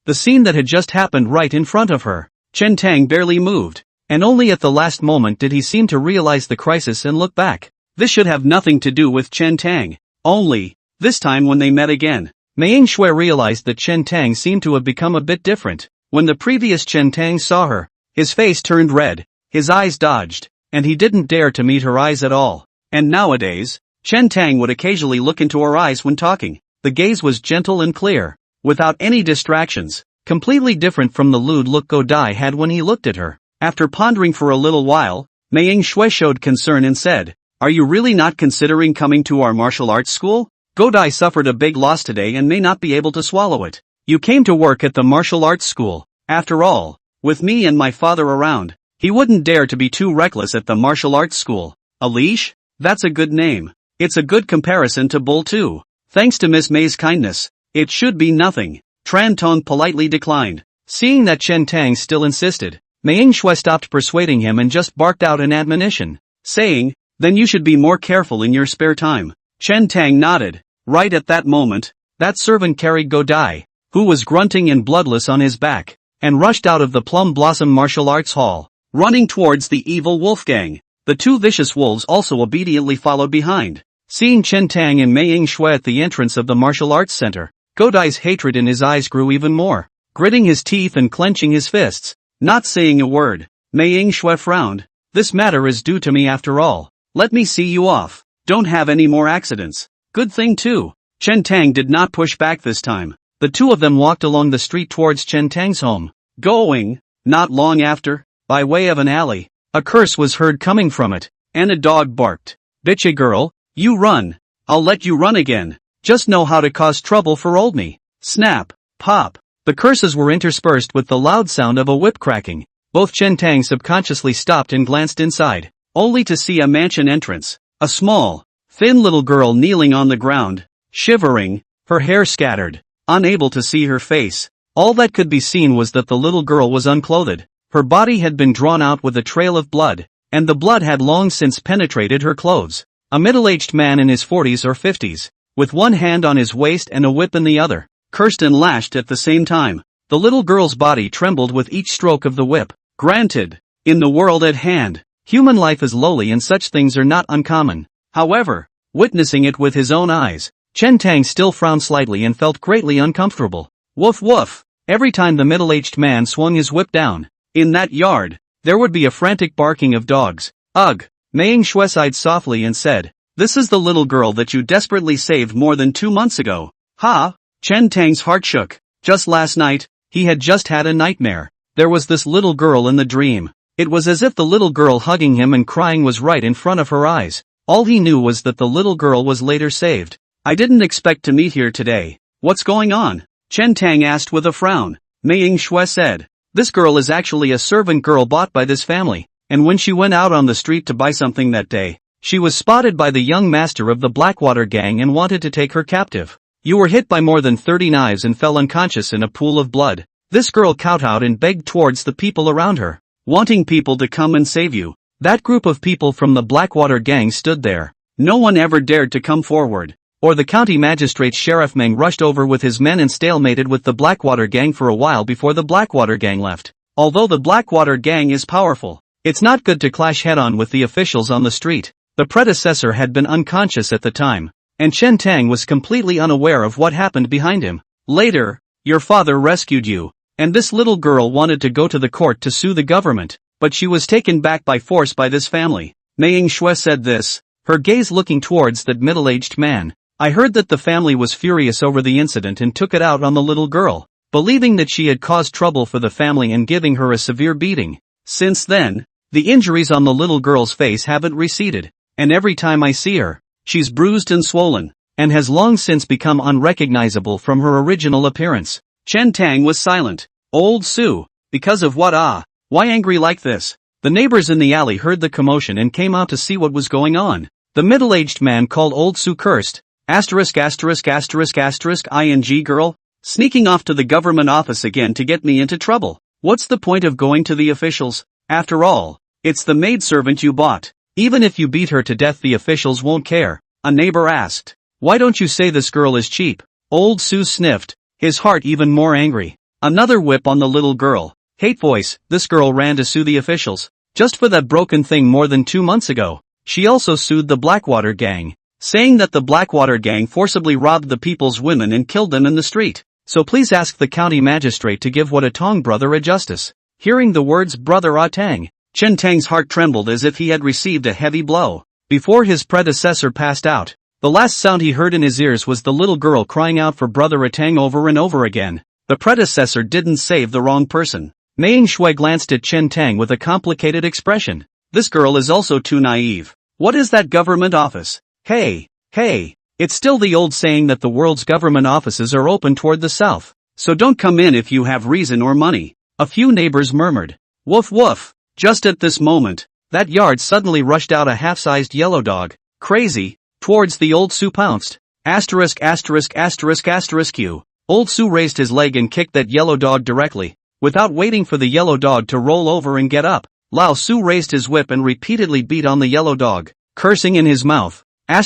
The scene that had just happened right in front of her. Chen Tang barely moved, and only at the last moment did he seem to realize the crisis and look back. This should have nothing to do with Chen Tang. Only, this time when they met again, Mei Ying-shui realized that Chen Tang seemed to have become a bit different. When the previous Chen Tang saw her, his face turned red, his eyes dodged, and he didn't dare to meet her eyes at all. And nowadays, Chen Tang would occasionally look into her eyes when talking. The gaze was gentle and clear, without any distractions, completely different from the lewd look Godai had when he looked at her. After pondering for a little while, Mei Ying-shui showed concern and said, are you really not considering coming to our martial arts school? Godai suffered a big loss today and may not be able to swallow it. You came to work at the martial arts school. After all, with me and my father around, he wouldn't dare to be too reckless at the martial arts school. A leash? That's a good name. It's a good comparison to Bull too. Thanks to Miss Mei's kindness, it should be nothing. Tran Tong politely declined. Seeing that Chen Tang still insisted, Mei Ying-shui stopped persuading him and just barked out an admonition, saying, then you should be more careful in your spare time. Chen Tang nodded. Right at that moment, that servant carried Godai, who was grunting and bloodless on his back, and rushed out of the Plum Blossom Martial Arts Hall, running towards the evil wolf gang. The two vicious wolves also obediently followed behind. Seeing Chen Tang and Mei Ying-shui at the entrance of the martial arts center, Godai's hatred in his eyes grew even more. Gritting his teeth and clenching his fists, not saying a word, Mei Ying-shui frowned. This matter is due to me after all. Let me see you off. Don't have any more accidents. Good thing too. Chen Tang did not push back this time. The two of them walked along the street towards Chen Tang's home. Going, not long after, by way of an alley, a curse was heard coming from it, and a dog barked. Bitchy girl, you run. I'll let you run again. Just know how to cause trouble for old me. Snap, pop. The curses were interspersed with the loud sound of a whip cracking. Both Chen Tang subconsciously stopped and glanced inside, only to see a mansion entrance. A small, thin little girl kneeling on the ground, shivering, her hair scattered, unable to see her face. All that could be seen was that the little girl was unclothed. Her body had been drawn out with a trail of blood, and the blood had long since penetrated her clothes. A middle-aged man in his 40s or 50s, with one hand on his waist and a whip in the other, cursed and lashed at the same time. The little girl's body trembled with each stroke of the whip. Granted, in the world at hand, human life is lowly and such things are not uncommon. However, witnessing it with his own eyes, Chen Tang still frowned slightly and felt greatly uncomfortable. Woof woof! Every time the middle-aged man swung his whip down, in that yard, there would be a frantic barking of dogs. Ugh! Mei Ying-shui sighed softly and said, this is the little girl that you desperately saved more than 2 months ago. Ha! Chen Tang's heart shook. Just last night, he had just had a nightmare. There was this little girl in the dream. It was as if the little girl hugging him and crying was right in front of her eyes. All he knew was that the little girl was later saved. I didn't expect to meet here today. What's going on? Chen Tang asked with a frown. Mei Ying-shui said, this girl is actually a servant girl bought by this family, and when she went out on the street to buy something that day, she was spotted by the young master of the Blackwater gang and wanted to take her captive. You were hit by more than 30 knives and fell unconscious in a pool of blood. This girl kowtowed and begged towards the people around her, wanting people to come and save you. That group of people from the Blackwater gang stood there. No one ever dared to come forward. Or the county magistrate Sheriff Meng rushed over with his men and stalemated with the Blackwater gang for a while before the Blackwater gang left. Although the Blackwater gang is powerful, it's not good to clash head-on with the officials on the street. The predecessor had been unconscious at the time, and Chen Tang was completely unaware of what happened behind him. Later, your father rescued you, and this little girl wanted to go to the court to sue the government, but she was taken back by force by this family. Mei Yingxue said this, her gaze looking towards that middle-aged man. I heard that the family was furious over the incident and took it out on the little girl, believing that she had caused trouble for the family and giving her a severe beating. Since then, the injuries on the little girl's face haven't receded, and every time I see her, she's bruised and swollen, and has long since become unrecognizable from her original appearance. Chen Tang was silent. Old Su, because of what? Why angry like this? The neighbors in the alley heard the commotion and came out to see what was going on. The middle-aged man called Old Su cursed, *******ing girl, sneaking off to the government office again to get me into trouble. What's the point of going to the officials? After all, it's the maidservant you bought. Even if you beat her to death the officials won't care. A neighbor asked. Why don't you say this girl is cheap? Old Su sniffed, his heart even more angry. Another whip on the little girl. Hate voice, this girl ran to sue the officials. Just for that broken thing more than 2 months ago. She also sued the Blackwater gang, saying that the Blackwater gang forcibly robbed the people's women and killed them in the street. So please ask the county magistrate to give what a Tong brother a justice. Hearing the words brother Tang, Chen Tang's heart trembled as if he had received a heavy blow. Before his predecessor passed out, the last sound he heard in his ears was the little girl crying out for brother Tang over and over again. The predecessor didn't save the wrong person. Mei Yingxue glanced at Chen Tang with a complicated expression. This girl is also too naive. What is that government office? Hey, it's still the old saying that the world's government offices are open toward the south. So don't come in if you have reason or money. A few neighbors murmured. Woof woof. Just at this moment, that yard suddenly rushed out a half-sized yellow dog. Crazy. Towards the Old Su pounced. ********Q. Old Su raised his leg and kicked that yellow dog directly. Without waiting for the yellow dog to roll over and get up, Lao Su raised his whip and repeatedly beat on the yellow dog, cursing in his mouth. ********,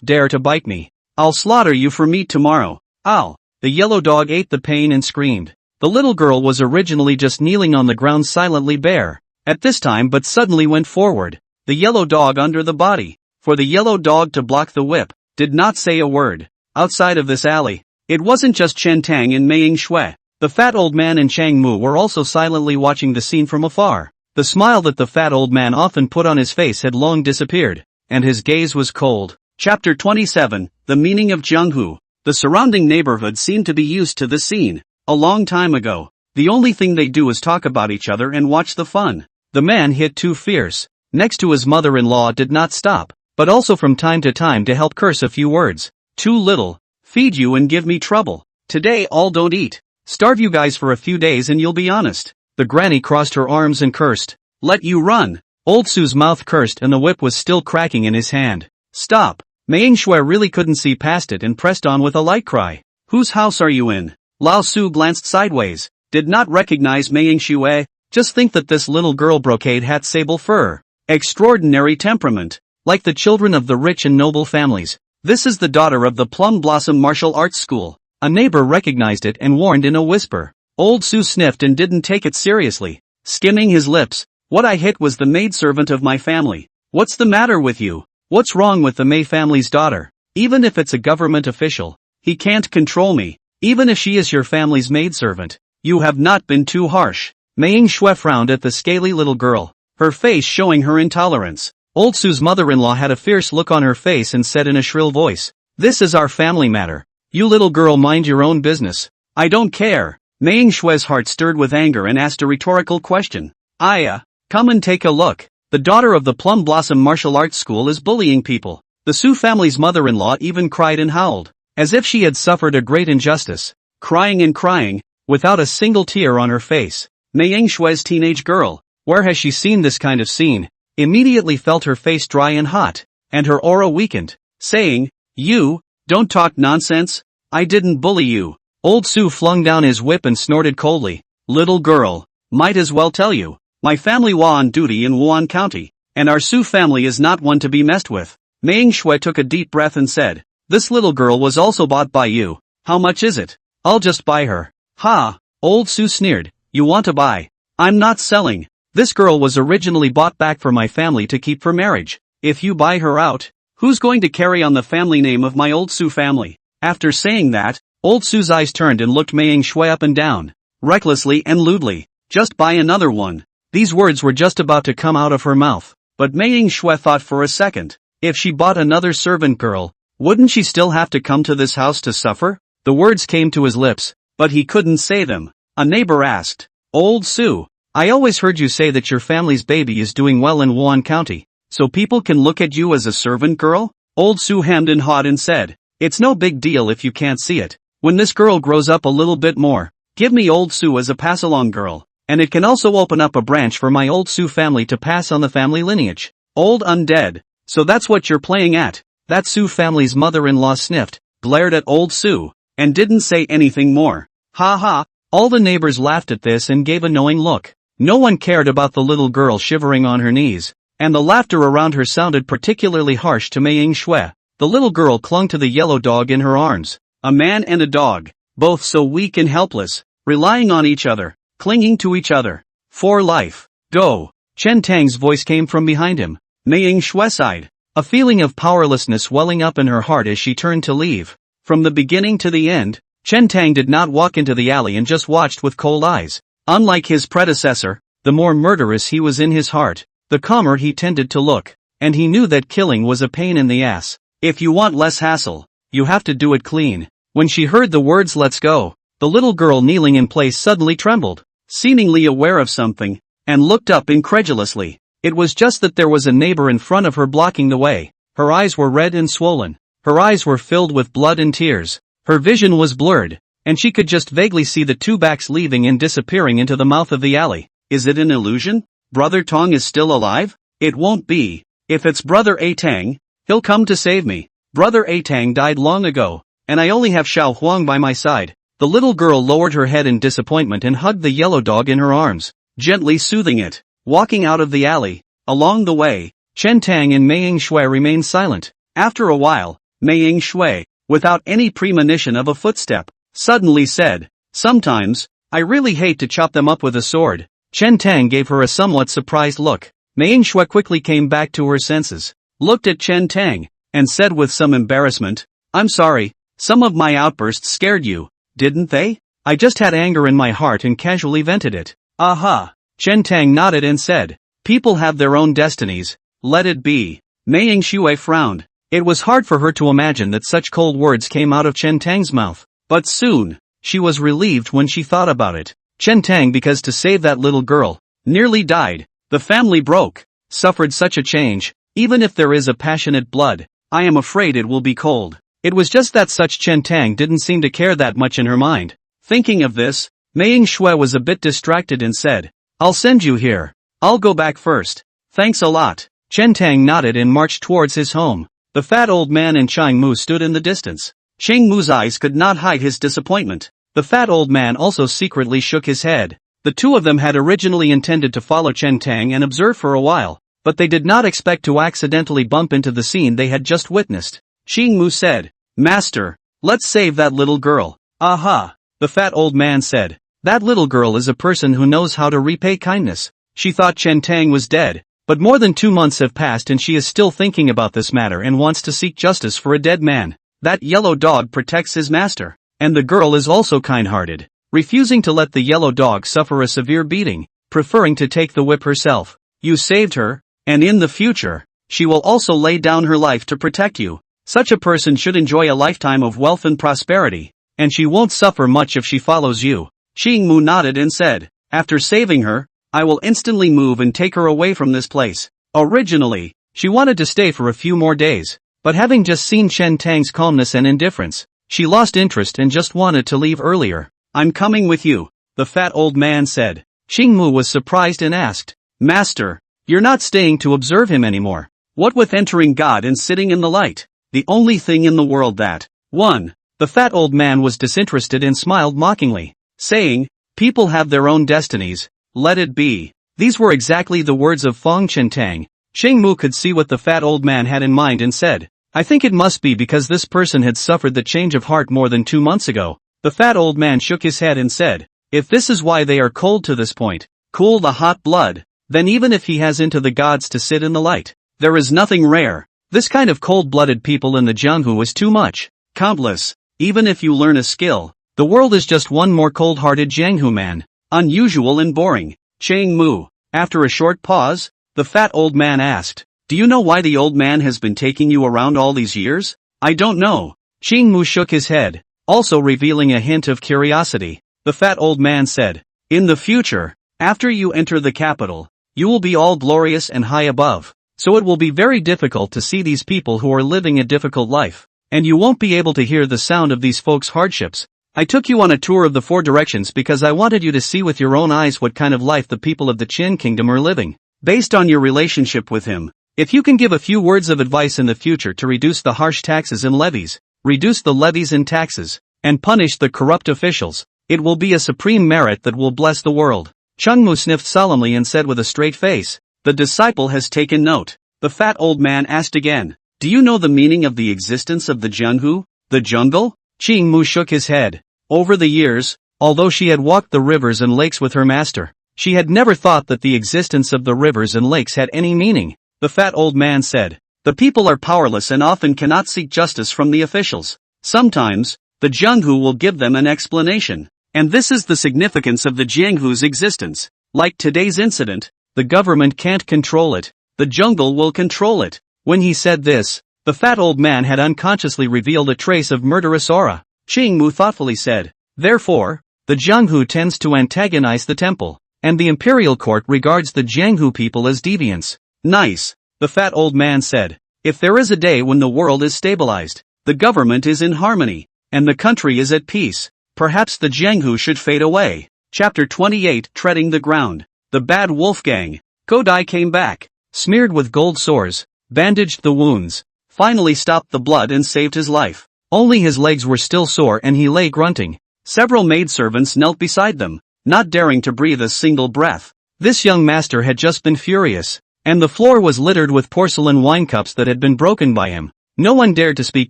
dare to bite me. I'll slaughter you for meat tomorrow. Ow. The yellow dog ate the pain and screamed. The little girl was originally just kneeling on the ground silently bare. At this time but suddenly went forward. The yellow dog under the body. For the yellow dog to block the whip, did not say a word. Outside of this alley, it wasn't just Chen Tang and Mei Yingxue. The fat old man and Chang Mu were also silently watching the scene from afar. The smile that the fat old man often put on his face had long disappeared, and his gaze was cold. Chapter 27, The Meaning of Jianghu. The surrounding neighborhood seemed to be used to the scene. A long time ago, the only thing they do is talk about each other and watch the fun. The man hit too fierce. Next to his mother-in-law did not stop, but also from time to time to help curse a few words. Too little. Feed you and give me trouble. Today all don't eat. Starve you guys for a few days and you'll be honest. The granny crossed her arms and cursed. Let you run. Old Su's mouth cursed and the whip was still cracking in his hand. Stop. Mei Yingxue really couldn't see past it and pressed on with a light cry. Whose house are you in? Lao Su glanced sideways. Did not recognize Mei Yingxue. Just think that this little girl brocade hat sable fur. Extraordinary temperament. Like the children of the rich and noble families. This is the daughter of the Plum Blossom Martial Arts School. A neighbor recognized it and warned in a whisper. Old Su sniffed and didn't take it seriously. Skimming his lips. What I hit was the maidservant of my family. What's the matter with you? What's wrong with the Mei family's daughter? Even if it's a government official, he can't control me. Even if she is your family's maidservant, you have not been too harsh. Mei Yingxue frowned at the scaly little girl, her face showing her intolerance. Old Su's mother-in-law had a fierce look on her face and said in a shrill voice, "This is our family matter. You little girl mind your own business." "I don't care." Mei Yingxue's heart stirred with anger and asked a rhetorical question. "Aya, come and take a look. The daughter of the Plum Blossom Martial Arts School is bullying people." The Su family's mother-in-law even cried and howled, as if she had suffered a great injustice, crying and crying, without a single tear on her face. Mei Yingxue's teenage girl, where has she seen this kind of scene, immediately felt her face dry and hot, and her aura weakened, saying, You Don't talk nonsense. I didn't bully you. Old Su flung down his whip and snorted coldly. Little girl, might as well tell you. My family was on duty in Wan County, and our Su family is not one to be messed with. Meng Shui took a deep breath and said, this little girl was also bought by you. How much is it? I'll just buy her. Ha! Old Su sneered. You want to buy? I'm not selling. This girl was originally bought back for my family to keep for marriage. If you buy her out, who's going to carry on the family name of my old Su family? After saying that, old Su's eyes turned and looked Meng Shui up and down, recklessly and lewdly. Just buy another one. These words were just about to come out of her mouth, but Meng Shui thought for a second. If she bought another servant girl, wouldn't she still have to come to this house to suffer? The words came to his lips, but he couldn't say them. A neighbor asked, Old Su, I always heard you say that your family's baby is doing well in Wan County, so people can look at you as a servant girl? Old Su hemmed and hawed and said, it's no big deal if you can't see it. When this girl grows up a little bit more, give me Old Su as a pass-along girl, and it can also open up a branch for my Old Su family to pass on the family lineage. Old undead. So that's what you're playing at. That Su family's mother-in-law sniffed, glared at Old Su, and didn't say anything more. Ha ha, all the neighbors laughed at this and gave a knowing look. No one cared about the little girl shivering on her knees, and the laughter around her sounded particularly harsh to Meng Shui. The little girl clung to the yellow dog in her arms. A man and a dog, both so weak and helpless, relying on each other, clinging to each other. For life. Go. Chen Tang's voice came from behind him. Meng Shui sighed, a feeling of powerlessness welling up in her heart as she turned to leave. From the beginning to the end, Chen Tang did not walk into the alley and just watched with cold eyes. Unlike his predecessor, the more murderous he was in his heart, the calmer he tended to look, and he knew that killing was a pain in the ass. If you want less hassle, you have to do it clean. When she heard the words let's go, the little girl kneeling in place suddenly trembled, seemingly aware of something, and looked up incredulously. It was just that there was a neighbor in front of her blocking the way. Her eyes were red and swollen. Her eyes were filled with blood and tears. Her vision was blurred, and she could just vaguely see the two backs leaving and disappearing into the mouth of the alley. Is it an illusion? Brother Tong is still alive? It won't be. If it's Brother A Tang, he'll come to save me. Brother A Tang died long ago, and I only have Xiao Huang by my side. The little girl lowered her head in disappointment and hugged the yellow dog in her arms, gently soothing it. Walking out of the alley, along the way, Chen Tang and Meng Shui remained silent. After a while, Meng Shui, without any premonition of a footstep, suddenly said, sometimes, I really hate to chop them up with a sword. Chen Tang gave her a somewhat surprised look. Meng Shui quickly came back to her senses, looked at Chen Tang, and said with some embarrassment, I'm sorry, some of my outbursts scared you, didn't they? I just had anger in my heart and casually vented it. Aha! Chen Tang nodded and said, people have their own destinies, let it be. Meng Shui frowned. It was hard for her to imagine that such cold words came out of Chen Tang's mouth, but soon, she was relieved when she thought about it. Chen Tang, because to save that little girl, nearly died. The family broke, suffered such a change. Even if there is a passionate blood, I am afraid it will be cold. It was just that such Chen Tang didn't seem to care that much in her mind. Thinking of this, Meng Shui was a bit distracted and said, I'll send you here. I'll go back first. Thanks a lot. Chen Tang nodded and marched towards his home. The fat old man and Chang Mu stood in the distance. Chang Mu's eyes could not hide his disappointment. The fat old man also secretly shook his head. The two of them had originally intended to follow Chen Tang and observe for a while, but they did not expect to accidentally bump into the scene they had just witnessed. Chang Mu said, Master, let's save that little girl. Aha! The fat old man said, that little girl is a person who knows how to repay kindness. She thought Chen Tang was dead, but more than 2 months have passed and she is still thinking about this matter and wants to seek justice for a dead man. That yellow dog protects his master, and the girl is also kind-hearted, refusing to let the yellow dog suffer a severe beating, preferring to take the whip herself. You saved her, and in the future, she will also lay down her life to protect you. Such a person should enjoy a lifetime of wealth and prosperity, and she won't suffer much if she follows you. Chang Mu nodded and said, after saving her, I will instantly move and take her away from this place. Originally, she wanted to stay for a few more days, but having just seen Chen Tang's calmness and indifference, she lost interest and just wanted to leave earlier. I'm coming with you, the fat old man said. Chang Mu was surprised and asked, Master, you're not staying to observe him anymore. What with entering God and sitting in the light? The only thing in the world that 1. The fat old man was disinterested and smiled mockingly, saying, "People have their own destinies, let it be." These were exactly the words of Fong Chintang. Cheng Mu could see what the fat old man had in mind and said, "I think it must be because this person had suffered the change of heart more than 2 months ago." The fat old man shook his head and said, "If this is why they are cold to this point, cool the hot blood, then even if he has into the gods to sit in the light, there is nothing rare. This kind of cold-blooded people in the Jianghu is too much. Countless. Even if you learn a skill, the world is just one more cold-hearted Jianghu man. Unusual and boring." Cheng Mu. After a short pause, the fat old man asked, "Do you know why the old man has been taking you around all these years?" "I don't know." Cheng Mu shook his head, also revealing a hint of curiosity. The fat old man said, "In the future, after you enter the capital, you will be all glorious and high above, so it will be very difficult to see these people who are living a difficult life, and you won't be able to hear the sound of these folks' hardships. I took you on a tour of the 4 directions because I wanted you to see with your own eyes what kind of life the people of the Qin kingdom are living. Based on your relationship with him, if you can give a few words of advice in the future to reduce the harsh taxes and levies, reduce the levies and taxes, and punish the corrupt officials, it will be a supreme merit that will bless the world." Cheng Mu sniffed solemnly and said with a straight face, "The disciple has taken note." The fat old man asked again, "Do you know the meaning of the existence of the Jianghu, the jungle?" Cheng Mu shook his head. Over the years, although she had walked the rivers and lakes with her master, she had never thought that the existence of the rivers and lakes had any meaning. The fat old man said, "The people are powerless and often cannot seek justice from the officials. Sometimes, the Jianghu will give them an explanation. And this is the significance of the Jianghu's existence. Like today's incident, the government can't control it, the jungle will control it." When he said this, the fat old man had unconsciously revealed a trace of murderous aura. Cheng Mu thoughtfully said, "Therefore, the Jianghu tends to antagonize the temple, and the imperial court regards the Jianghu people as deviants." "Nice," the fat old man said. "If there is a day when the world is stabilized, the government is in harmony, and the country is at peace, perhaps the Jianghu should fade away." Chapter 28 Treading the Ground. The Bad Wolf Gang. Godai came back, smeared with gold sores, bandaged the wounds, finally stopped the blood and saved his life. Only his legs were still sore and he lay grunting. Several maidservants knelt beside them, not daring to breathe a single breath. This young master had just been furious, and the floor was littered with porcelain wine cups that had been broken by him. No one dared to speak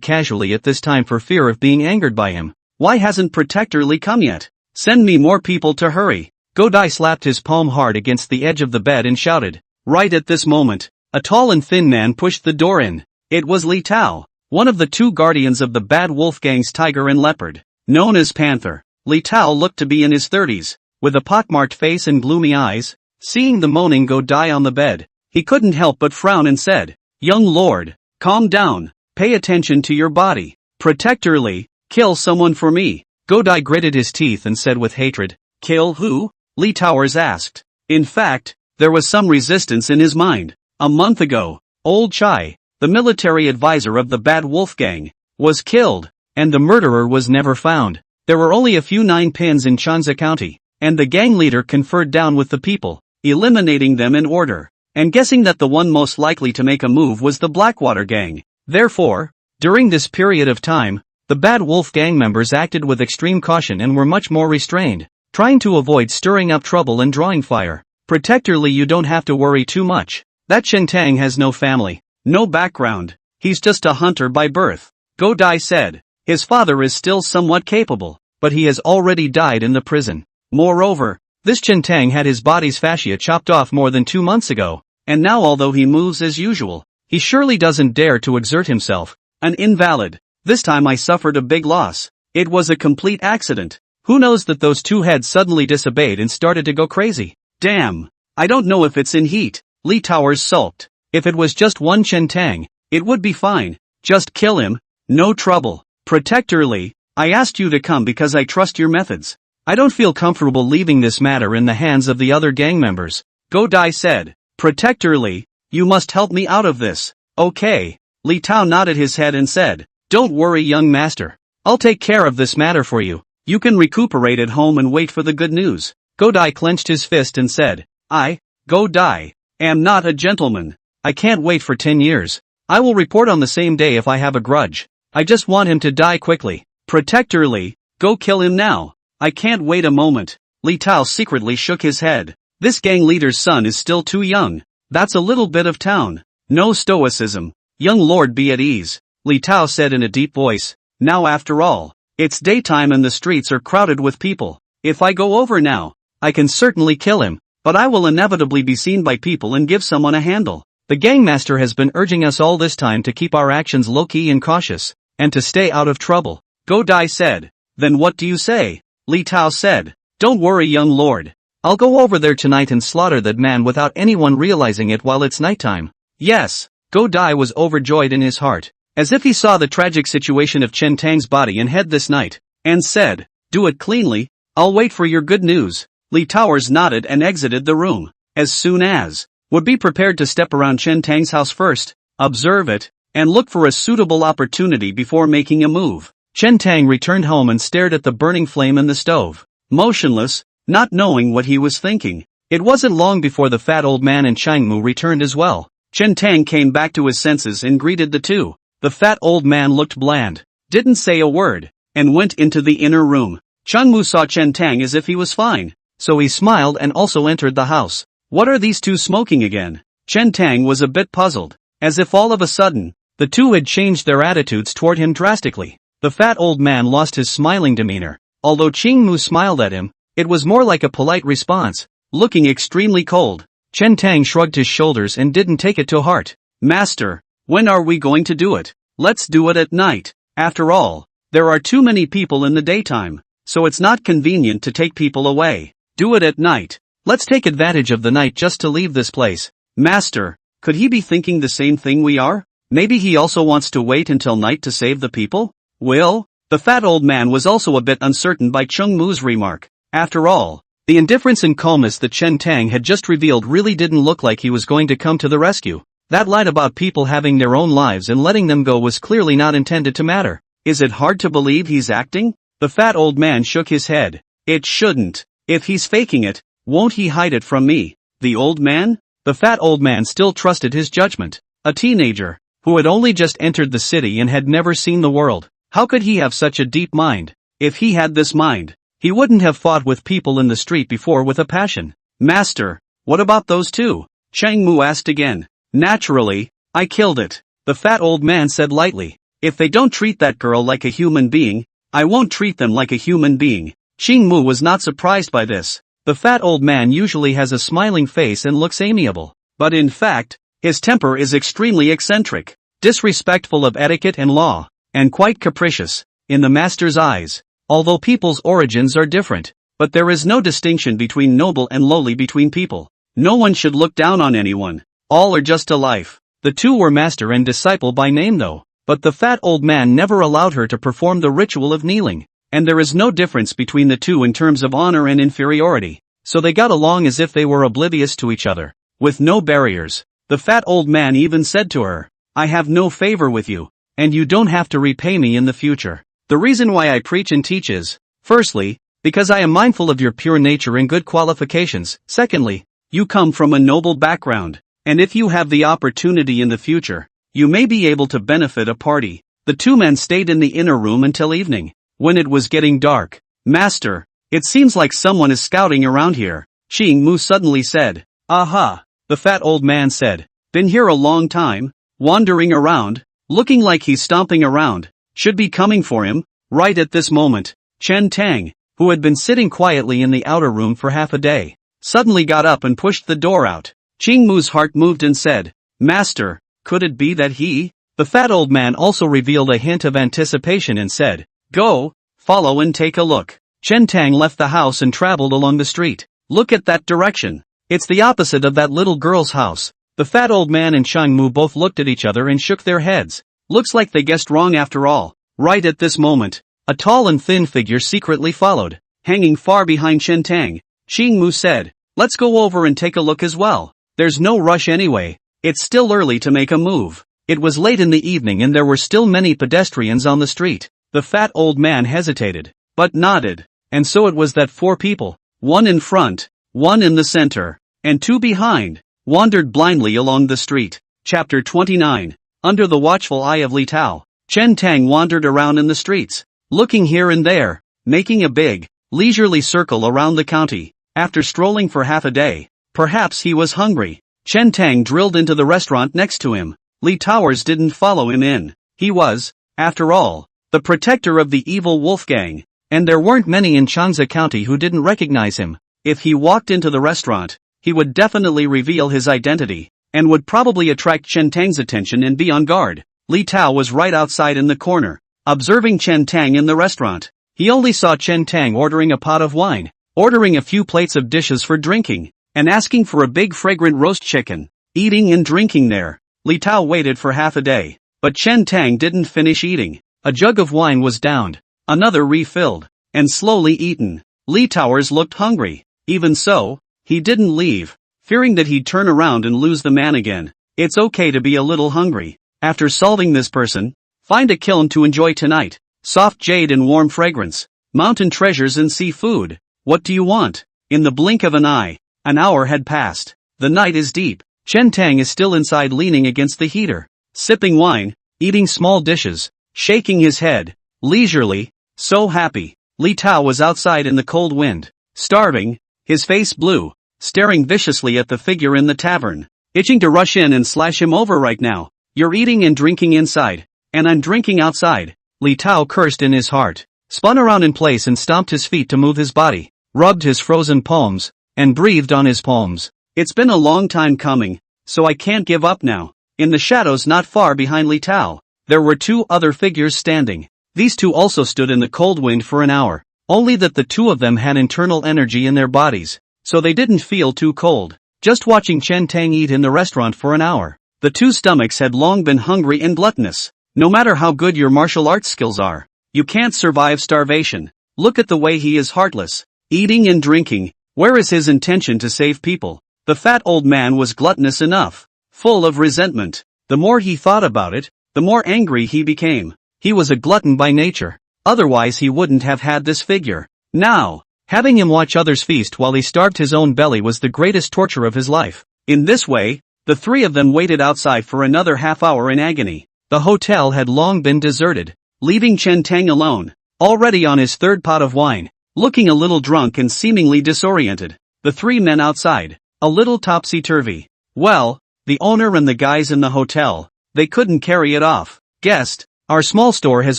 casually at this time for fear of being angered by him. "Why hasn't Protector Li come yet? Send me more people to hurry." Godai slapped his palm hard against the edge of the bed and shouted. Right at this moment, a tall and thin man pushed the door in. It was Li Tao, one of the 2 guardians of the Bad Wolf Gang's Tiger and Leopard, known as Panther. Li Tao looked to be in his 30s, with a pockmarked face and gloomy eyes. Seeing the moaning Godai on the bed, he couldn't help but frown and said, "Young lord, calm down, pay attention to your body. Protector Li, kill someone for me." Godai gritted his teeth and said with hatred, "Kill who?" Li Towers asked. In fact, there was some resistance in his mind. A month ago, Old Chai, the military advisor of the Bad Wolf Gang, was killed, and the murderer was never found. There were only a few 9 pins in Chanza County, and the gang leader conferred down with the people, eliminating them in order, and guessing that the one most likely to make a move was the Blackwater Gang. Therefore, during this period of time, the Bad Wolf Gang members acted with extreme caution and were much more restrained, trying to avoid stirring up trouble and drawing fire. Protector Li, you don't have to worry too much. That Chintang has no family, no background, he's just a hunter by birth. Godai said. His father is still somewhat capable, but he has already died in the prison. Moreover, this Chintang had his body's fascia chopped off more than 2 months ago, and now although he moves as usual, he surely doesn't dare to exert himself. An invalid. This time I suffered a big loss. It was a complete accident. Who knows that those 2 heads suddenly disobeyed and started to go crazy. Damn. I don't know if it's in heat. Li Towers sulked. If it was just one Chintang, it would be fine. Just kill him. No trouble. Protector Li, I asked you to come because I trust your methods. I don't feel comfortable leaving this matter in the hands of the other gang members. Godai said. Protector Li, you must help me out of this. Okay. Li Tao nodded his head and said, Don't worry, young master. I'll take care of this matter for you. You can recuperate at home and wait for the good news. Godai clenched his fist and said, I, Godai, am not a gentleman. I can't wait for 10 years. I will report on the same day if I have a grudge. I just want him to die quickly. Protector Li, go kill him now. I can't wait a moment. Li Tao secretly shook his head. This gang leader's son is still too young. That's a little bit of town. No stoicism. Young lord, be at ease, Li Tao said in a deep voice. Now after all, it's daytime and the streets are crowded with people. If I go over now, I can certainly kill him, but I will inevitably be seen by people and give someone a handle. The gangmaster has been urging us all this time to keep our actions low-key and cautious, and to stay out of trouble. Go Dai said. Then what do you say? Li Tao said. Don't worry, young lord. I'll go over there tonight and slaughter that man without anyone realizing it while it's nighttime. Yes. Go Dai was overjoyed in his heart, as if he saw the tragic situation of Chen Tang's body and head this night, and said, do it cleanly, I'll wait for your good news. Li Towers nodded and exited the room. As soon as would be prepared to step around Chen Tang's house first, observe it, and look for a suitable opportunity before making a move. Chen Tang returned home and stared at the burning flame in the stove, motionless, not knowing what he was thinking. It wasn't long before the fat old man and Changmu returned as well. Chen Tang came back to his senses and greeted the two. The fat old man looked bland, didn't say a word, and went into the inner room. Changmu saw Chen Tang as if he was fine, so he smiled and also entered the house. What are these two smoking again? Chen Tang was a bit puzzled, as if all of a sudden, the two had changed their attitudes toward him drastically. The fat old man lost his smiling demeanor. Although Changmu smiled at him, it was more like a polite response, looking extremely cold. Chen Tang shrugged his shoulders and didn't take it to heart. Master, when are we going to do it? Let's do it at night. After all, there are too many people in the daytime, so it's not convenient to take people away. Do it at night. Let's take advantage of the night just to leave this place. Master, could he be thinking the same thing we are? Maybe he also wants to wait until night to save the people? Will? The fat old man was also a bit uncertain by Chung Mu's remark. After all, the indifference and calmness that Chen Tang had just revealed really didn't look like he was going to come to the rescue. That line about people having their own lives and letting them go was clearly not intended to matter. Is it hard to believe he's acting? The fat old man shook his head. It shouldn't. If he's faking it, won't he hide it from me? The old man? The fat old man still trusted his judgment. A teenager, who had only just entered the city and had never seen the world. How could he have such a deep mind? If he had this mind, he wouldn't have fought with people in the street before with a passion. Master, what about those two? Changmu asked again. Naturally, I killed it, the fat old man said lightly. If they don't treat that girl like a human being, I won't treat them like a human being. Changmu was not surprised by this. The fat old man usually has a smiling face and looks amiable, but in fact, his temper is extremely eccentric, disrespectful of etiquette and law, and quite capricious, in the master's eyes. Although people's origins are different, but there is no distinction between noble and lowly between people. No one should look down on anyone. All are just alike. The two were master and disciple by name though, but the fat old man never allowed her to perform the ritual of kneeling, and there is no difference between the two in terms of honor and inferiority, so they got along as if they were oblivious to each other, with no barriers. The fat old man even said to her, I have no favor with you, and you don't have to repay me in the future. The reason why I preach and teach is, firstly, because I am mindful of your pure nature and good qualifications. Secondly, you come from a noble background, and if you have the opportunity in the future, you may be able to benefit a party. The two men stayed in the inner room until evening. When it was getting dark, Master, it seems like someone is scouting around here, Xing Mu suddenly said. Aha, the fat old man said. Been here a long time, wandering around, looking like he's stomping around, should be coming for him, right at this moment. Chen Tang, who had been sitting quietly in the outer room for half a day, suddenly got up and pushed the door out. Qing Mu's heart moved and said, Master, could it be that he? The fat old man also revealed a hint of anticipation and said, Go, follow and take a look. Chen Tang left the house and traveled along the street. Look at that direction. It's the opposite of that little girl's house. The fat old man and Chang Mu both looked at each other and shook their heads. Looks like they guessed wrong after all. Right at this moment, a tall and thin figure secretly followed, hanging far behind Chen Tang. Xing Mu said, Let's go over and take a look as well. There's no rush anyway. It's still early to make a move. It was late in the evening and there were still many pedestrians on the street. The fat old man hesitated, but nodded. And so it was that four people, one in front, one in the center, and two behind, wandered blindly along the street. Chapter 29. Under the watchful eye of Li Tao. Chen Tang wandered around in the streets, looking here and there, making a big, leisurely circle around the county. After strolling for half a day, perhaps he was hungry. Chen Tang drilled into the restaurant next to him. Lee Towers didn't follow him in. He was, after all, the protector of the evil Wolfgang, and there weren't many in Chanza County who didn't recognize him. If he walked into the restaurant, he would definitely reveal his identity, and would probably attract Chen Tang's attention and be on guard. Li Tao was right outside in the corner, observing Chen Tang in the restaurant. He only saw Chen Tang ordering a pot of wine, ordering a few plates of dishes for drinking, and asking for a big fragrant roast chicken. Eating and drinking there. Li Tao waited for half a day, but Chen Tang didn't finish eating. A jug of wine was downed, another refilled, and slowly eaten. Li Towers looked hungry. Even so, he didn't leave, fearing that he'd turn around and lose the man again. It's okay to be a little hungry. After solving this person, find a kiln to enjoy tonight. Soft jade and warm fragrance, mountain treasures and seafood. What do you want? In the blink of an eye, an hour had passed. The night is deep. Chen Tang is still inside leaning against the heater, sipping wine, eating small dishes, shaking his head, leisurely, so happy. Li Tao was outside in the cold wind, starving, his face blue, staring viciously at the figure in the tavern, itching to rush in and slash him over right now. You're eating and drinking inside, and I'm drinking outside. Li Tao cursed in his heart, spun around in place and stomped his feet to move his body, rubbed his frozen palms, and breathed on his palms. It's been a long time coming, so I can't give up now. In the shadows not far behind Li Tao, there were two other figures standing. These two also stood in the cold wind for an hour, only that the two of them had internal energy in their bodies, so they didn't feel too cold. Just watching Chen Tang eat in the restaurant for an hour, the two stomachs had long been hungry and gluttonous. No matter how good your martial arts skills are, you can't survive starvation. Look at the way he is heartless, eating and drinking. Where is his intention to save people? The fat old man was gluttonous enough, full of resentment. The more he thought about it, the more angry he became. He was a glutton by nature, otherwise he wouldn't have had this figure. Now, having him watch others feast while he starved his own belly was the greatest torture of his life. In this way, the three of them waited outside for another half hour in agony. The hotel had long been deserted, leaving Chen Tang alone, already on his third pot of wine, looking a little drunk and seemingly disoriented. The three men outside, a little topsy-turvy. Well, the owner and the guys in the hotel, they couldn't carry it off. Guest, our small store has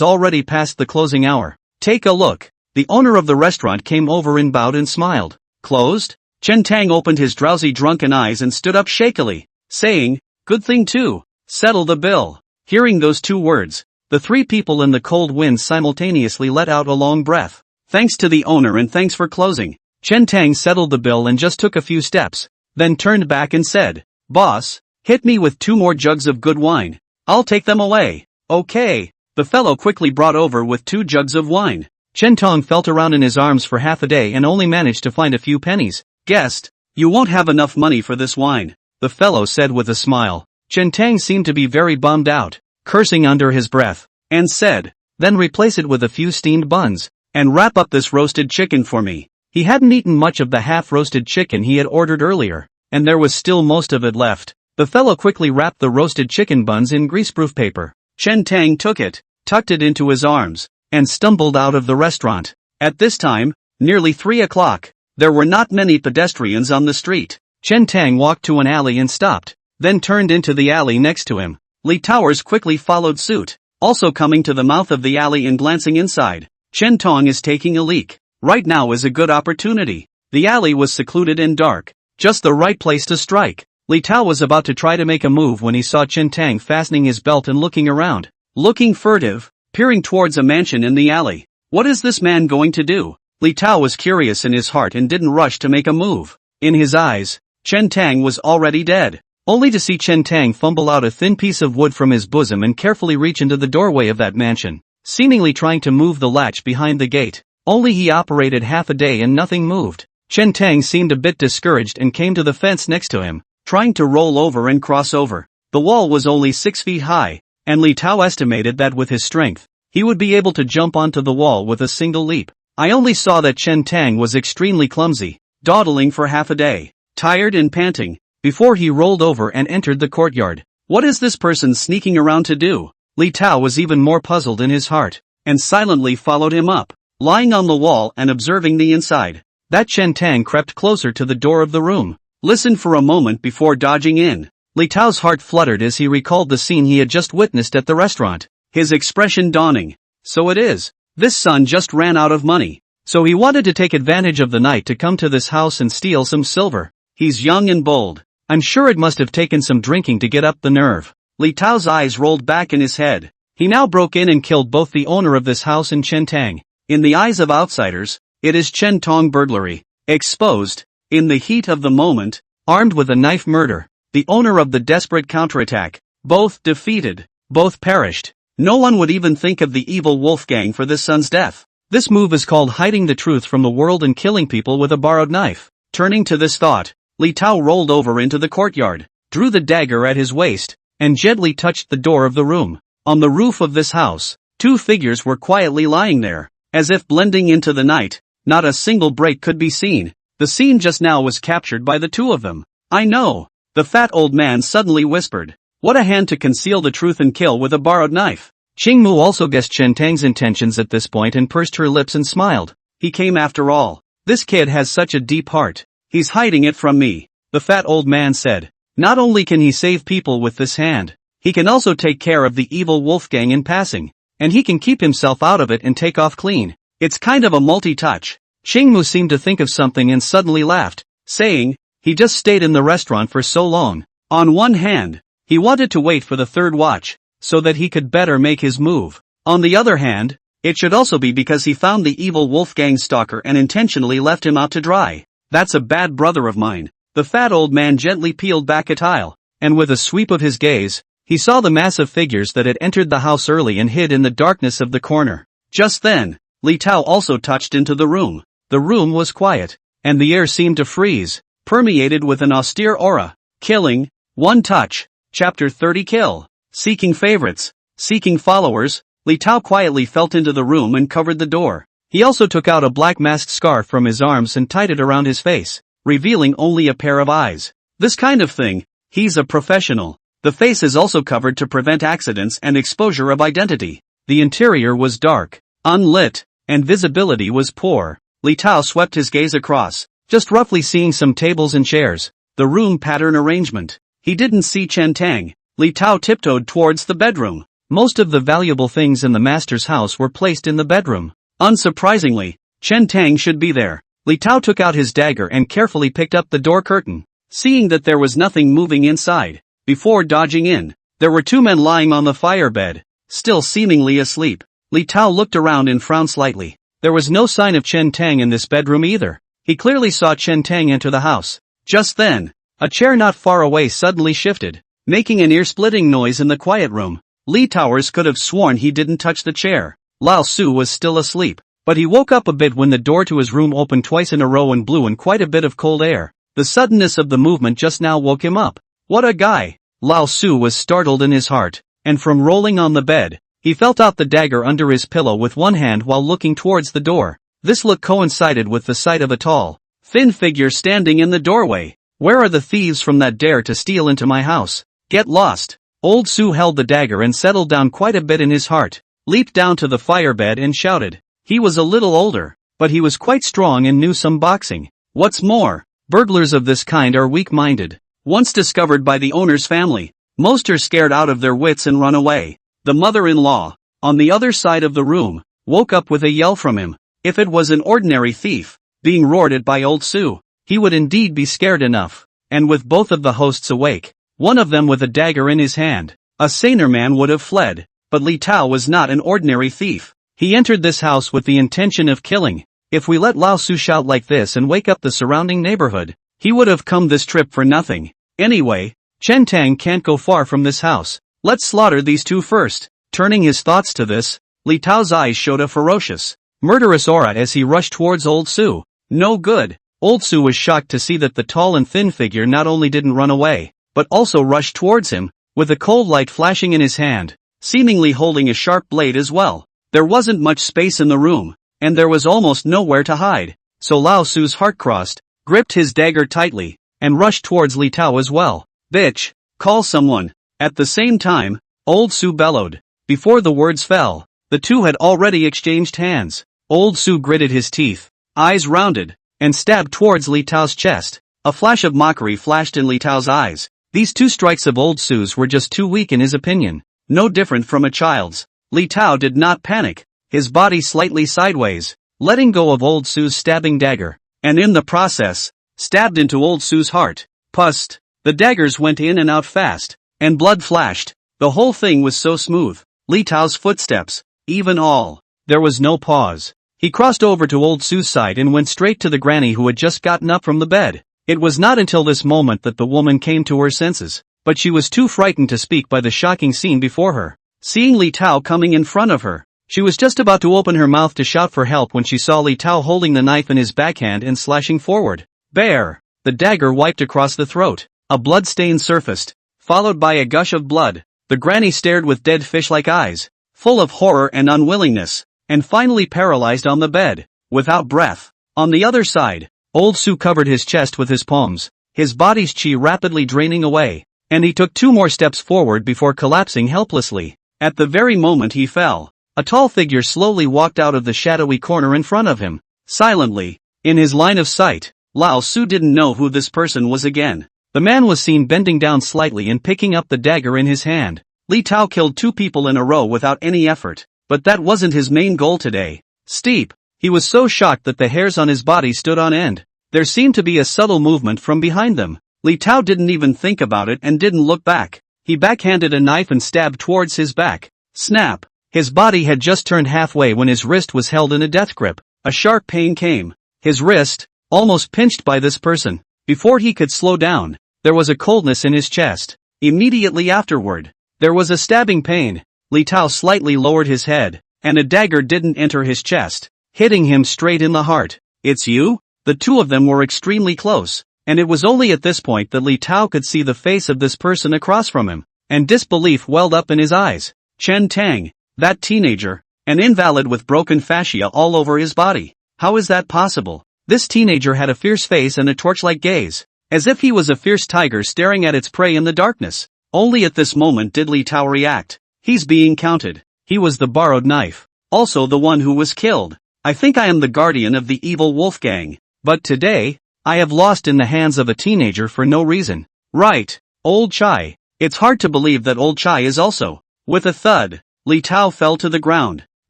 already passed the closing hour. Take a look. The owner of the restaurant came over and bowed and smiled. Closed? Chen Tang opened his drowsy drunken eyes and stood up shakily, saying, good thing too. Settle the bill. Hearing those two words, the three people in the cold wind simultaneously let out a long breath. Thanks to the owner and thanks for closing. Chen Tang settled the bill and just took a few steps, then turned back and said, boss, hit me with 2 more jugs of good wine. I'll take them away. Okay. The fellow quickly brought over with 2 jugs of wine. Chen Tong felt around in his arms for half a day and only managed to find a few pennies. Guest, you won't have enough money for this wine, the fellow said with a smile. Chen Tang seemed to be very bummed out, cursing under his breath, and said, then replace it with a few steamed buns, and wrap up this roasted chicken for me. He hadn't eaten much of the half-roasted chicken he had ordered earlier, and there was still most of it left. The fellow quickly wrapped the roasted chicken buns in greaseproof paper. Chen Tang took it, tucked it into his arms, and stumbled out of the restaurant. At this time, nearly 3 o'clock, there were not many pedestrians on the street. Chen Tang walked to an alley and stopped, then turned into the alley next to him. Li Towers quickly followed suit, also coming to the mouth of the alley and glancing inside. Chen Tong is taking a leak. Right now is a good opportunity. The alley was secluded and dark, just the right place to strike. Li Tao was about to try to make a move when he saw Chen Tang fastening his belt and looking around, looking furtive, peering towards a mansion in the alley. What is this man going to do? Li Tao was curious in his heart and didn't rush to make a move. In his eyes, Chen Tang was already dead. Only to see Chen Tang fumble out a thin piece of wood from his bosom and carefully reach into the doorway of that mansion, seemingly trying to move the latch behind the gate. Only he operated half a day and nothing moved. Chen Tang seemed a bit discouraged and came to the fence next to him, trying to roll over and cross over. The wall was only 6 feet high, and Li Tao estimated that with his strength, he would be able to jump onto the wall with a single leap. I only saw that Chen Tang was extremely clumsy, dawdling for half a day, tired and panting, before he rolled over and entered the courtyard. What is this person sneaking around to do? Li Tao was even more puzzled in his heart, and silently followed him up. Lying on the wall and observing the inside, that Chen Tang crept closer to the door of the room, listened for a moment before dodging in. Li Tao's heart fluttered as he recalled the scene he had just witnessed at the restaurant, his expression dawning. So it is. This son just ran out of money, so he wanted to take advantage of the night to come to this house and steal some silver. He's young and bold. I'm sure it must have taken some drinking to get up the nerve. Li Tao's eyes rolled back in his head. He now broke in and killed both the owner of this house and Chen Tang. In the eyes of outsiders, it is Chen Tong burglary. Exposed, in the heat of the moment, armed with a knife murder, the owner of the desperate counterattack. Both defeated, both perished. No one would even think of the evil Wolfgang for this son's death. This move is called hiding the truth from the world and killing people with a borrowed knife. Turning to this thought, Li Tao rolled over into the courtyard, drew the dagger at his waist, and gently touched the door of the room. On the roof of this house, two figures were quietly lying there, as if blending into the night. Not a single break could be seen. The scene just now was captured by the two of them. I know, the fat old man suddenly whispered. What a hand to conceal the truth and kill with a borrowed knife. Qingmu also guessed Chen Tang's intentions at this point and pursed her lips and smiled. He came after all. This kid has such a deep heart. He's hiding it from me, the fat old man said. Not only can he save people with this hand, he can also take care of the evil Wolfgang in passing. And he can keep himself out of it and take off clean. It's kind of a multi-touch. Qingmu seemed to think of something and suddenly laughed, saying, he just stayed in the restaurant for so long. On one hand, he wanted to wait for the third watch, so that he could better make his move. On the other hand, it should also be because he found the evil Wolfgang stalker and intentionally left him out to dry. That's a bad brother of mine. The fat old man gently peeled back a tile, and with a sweep of his gaze, he saw the massive figures that had entered the house early and hid in the darkness of the corner. Just then, Li Tao also touched into the room. The room was quiet, and the air seemed to freeze, permeated with an austere aura. Killing, one touch. Chapter 30 Kill. Seeking favorites, seeking followers. Li Tao quietly felt into the room and covered the door. He also took out a black masked scarf from his arms and tied it around his face, revealing only a pair of eyes. This kind of thing, he's a professional. The face is also covered to prevent accidents and exposure of identity. The interior was dark, unlit, and visibility was poor. Li Tao swept his gaze across, just roughly seeing some tables and chairs, the room pattern arrangement. He didn't see Chen Tang. Li Tao tiptoed towards the bedroom. Most of the valuable things in the master's house were placed in the bedroom. Unsurprisingly, Chen Tang should be there. Li Tao took out his dagger and carefully picked up the door curtain, seeing that there was nothing moving inside. Before dodging in, there were two men lying on the firebed, still seemingly asleep. Li Tao looked around and frowned slightly. There was no sign of Chen Tang in this bedroom either. He clearly saw Chen Tang enter the house. Just then, a chair not far away suddenly shifted, making an ear-splitting noise in the quiet room. Li Towers could have sworn he didn't touch the chair. Lao Su was still asleep, but he woke up a bit when the door to his room opened twice in a row and blew in quite a bit of cold air. The suddenness of the movement just now woke him up. What a guy! Lao Su was startled in his heart, and from rolling on the bed, he felt out the dagger under his pillow with one hand while looking towards the door. This look coincided with the sight of a tall, thin figure standing in the doorway. Where are the thieves from that dare to steal into my house? Get lost! Old Su held the dagger and settled down quite a bit in his heart, leaped down to the firebed and shouted. He was a little older, but he was quite strong and knew some boxing. What's more, burglars of this kind are weak-minded. Once discovered by the owner's family, most are scared out of their wits and run away. The mother-in-law, on the other side of the room, woke up with a yell from him. If it was an ordinary thief, being roared at by old Su, he would indeed be scared enough. And with both of the hosts awake, one of them with a dagger in his hand, a saner man would have fled. But Li Tao was not an ordinary thief. He entered this house with the intention of killing. If we let Lao Su shout like this and wake up the surrounding neighborhood, he would have come this trip for nothing. Anyway, Chen Tang can't go far from this house. Let's slaughter these two first. Turning his thoughts to this, Li Tao's eyes showed a ferocious, murderous aura as he rushed towards old Su. No good. Old Su was shocked to see that the tall and thin figure not only didn't run away, but also rushed towards him, with a cold light flashing in his hand, seemingly holding a sharp blade as well. There wasn't much space in the room, and there was almost nowhere to hide, so Lao Su's heart crossed, gripped his dagger tightly, and rushed towards Li Tao as well. Bitch, call someone. At the same time, old Su bellowed. Before the words fell, the two had already exchanged hands. Old Su gritted his teeth, eyes rounded, and stabbed towards Li Tao's chest. A flash of mockery flashed in Li Tao's eyes. These two strikes of Old Su's were just too weak in his opinion, no different from a child's. Li Tao did not panic, his body slightly sideways, letting go of Old Su's stabbing dagger, and in the process, stabbed into Old Su's heart. Pust! The daggers went in and out fast, and blood flashed. The whole thing was so smooth. Li Tao's footsteps, even all. There was no pause. He crossed over to Old Su's side and went straight to the granny who had just gotten up from the bed. It was not until this moment that the woman came to her senses, but she was too frightened to speak by the shocking scene before her. Seeing Li Tao coming in front of her, she was just about to open her mouth to shout for help when she saw Li Tao holding the knife in his backhand and slashing forward. Bear! The dagger wiped across the throat. A blood stain surfaced, followed by a gush of blood. The granny stared with dead fish-like eyes, full of horror and unwillingness, and finally paralyzed on the bed, without breath. On the other side, Old Su covered his chest with his palms, his body's chi rapidly draining away, and he took 2 more steps forward before collapsing helplessly. At the very moment he fell, a tall figure slowly walked out of the shadowy corner in front of him, silently, in his line of sight. Lao Su didn't know who this person was again. The man was seen bending down slightly and picking up the dagger in his hand. Li Tao killed 2 people in a row without any effort, but that wasn't his main goal today. Steep. He was so shocked that the hairs on his body stood on end. There seemed to be a subtle movement from behind them. Li Tao didn't even think about it and didn't look back. He backhanded a knife and stabbed towards his back. Snap! His body had just turned halfway when his wrist was held in a death grip. A sharp pain came. His wrist, almost pinched by this person. Before he could slow down, there was a coldness in his chest. Immediately afterward, there was a stabbing pain. Li Tao slightly lowered his head, and a dagger didn't enter his chest, hitting him straight in the heart. It's you? The two of them were extremely close, and it was only at this point that Li Tao could see the face of this person across from him, and disbelief welled up in his eyes. Chen Tang, that teenager, an invalid with broken fascia all over his body. How is that possible? This teenager had a fierce face and a torch-like gaze, as if he was a fierce tiger staring at its prey in the darkness. Only at this moment did Li Tao react. He's being counted. He was the borrowed knife. Also the one who was killed. I think I am the guardian of the evil wolf gang. But today, I have lost in the hands of a teenager for no reason. Right, Old Chai. It's hard to believe that Old Chai is also. With a thud, Li Tao fell to the ground,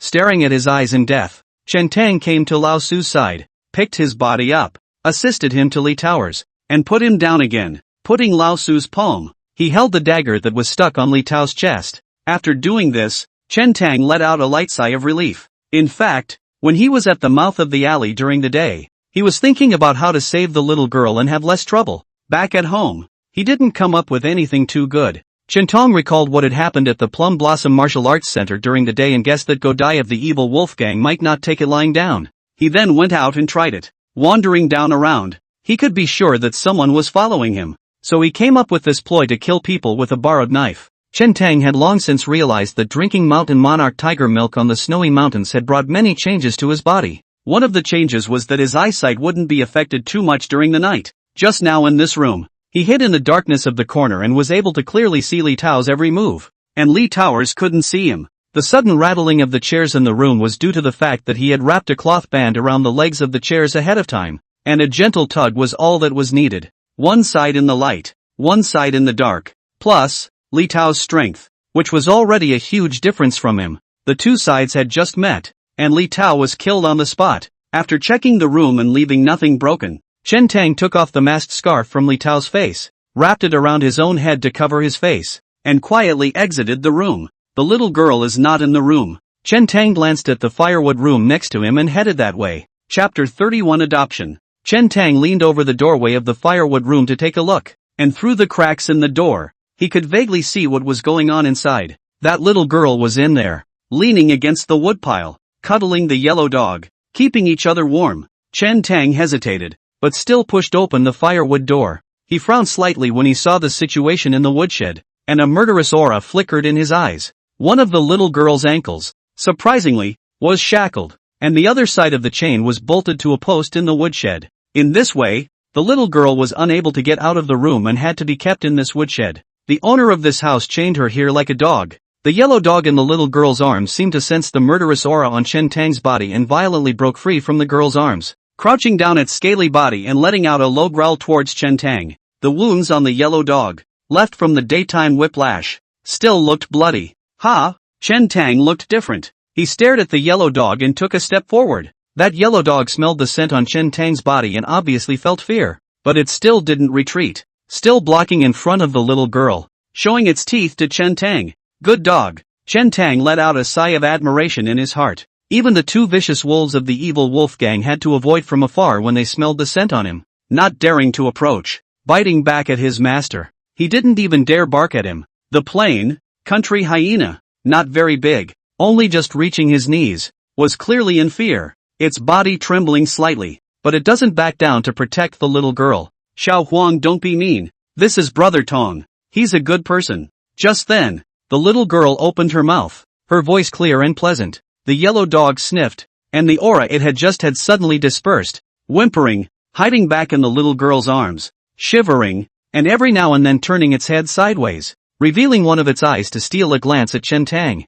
staring at his eyes in death. Chen Tang came to Lao Su's side, picked his body up, assisted him to Li Tao's, and put him down again, putting Lao Su's palm. He held the dagger that was stuck on Li Tao's chest. After doing this, Chen Tang let out a light sigh of relief. In fact, when he was at the mouth of the alley during the day, he was thinking about how to save the little girl and have less trouble. Back at home, he didn't come up with anything too good. Chen Tong recalled what had happened at the Plum Blossom Martial Arts Center during the day and guessed that Godai of the evil wolf gang might not take it lying down. He then went out and tried it. Wandering down around, he could be sure that someone was following him. So he came up with this ploy to kill people with a borrowed knife. Chen Tang had long since realized that drinking mountain monarch tiger milk on the snowy mountains had brought many changes to his body. One of the changes was that his eyesight wouldn't be affected too much during the night. Just now in this room, he hid in the darkness of the corner and was able to clearly see Li Tao's every move. And Li Towers couldn't see him. The sudden rattling of the chairs in the room was due to the fact that he had wrapped a cloth band around the legs of the chairs ahead of time, and a gentle tug was all that was needed. One side in the light, one side in the dark. Plus, Li Tao's strength, which was already a huge difference from him. The two sides had just met, and Li Tao was killed on the spot. After checking the room and leaving nothing broken, Chen Tang took off the masked scarf from Li Tao's face, wrapped it around his own head to cover his face, and quietly exited the room. The little girl is not in the room. Chen Tang glanced at the firewood room next to him and headed that way. Chapter 31 Adoption. Chen Tang leaned over the doorway of the firewood room to take a look, and through the cracks in the door, he could vaguely see what was going on inside. That little girl was in there, leaning against the woodpile, cuddling the yellow dog, keeping each other warm. Chen Tang hesitated, but still pushed open the firewood door. He frowned slightly when he saw the situation in the woodshed, and a murderous aura flickered in his eyes. One of the little girl's ankles, surprisingly, was shackled, and the other side of the chain was bolted to a post in the woodshed. In this way, the little girl was unable to get out of the room and had to be kept in this woodshed. The owner of this house chained her here like a dog. The yellow dog in the little girl's arms seemed to sense the murderous aura on Chen Tang's body and violently broke free from the girl's arms, crouching down its scaly body and letting out a low growl towards Chen Tang. The wounds on the yellow dog, left from the daytime whiplash, still looked bloody. Chen Tang looked different. He stared at the yellow dog and took a step forward. That yellow dog smelled the scent on Chen Tang's body and obviously felt fear, but it still didn't retreat, still blocking in front of the little girl, showing its teeth to Chen Tang. Good dog. Chen Tang let out a sigh of admiration in his heart. Even the two vicious wolves of the evil wolf gang had to avoid from afar when they smelled the scent on him, not daring to approach, biting back at his master. He didn't even dare bark at him. The plain, country hyena, not very big, only just reaching his knees, was clearly in fear, its body trembling slightly, but it doesn't back down to protect the little girl. Xiao Huang, don't be mean. This is Brother Tong. He's a good person. Just then, the little girl opened her mouth, her voice clear and pleasant. The yellow dog sniffed, and the aura it had just had suddenly dispersed, whimpering, hiding back in the little girl's arms, shivering, and every now and then turning its head sideways, revealing one of its eyes to steal a glance at Chen Tang.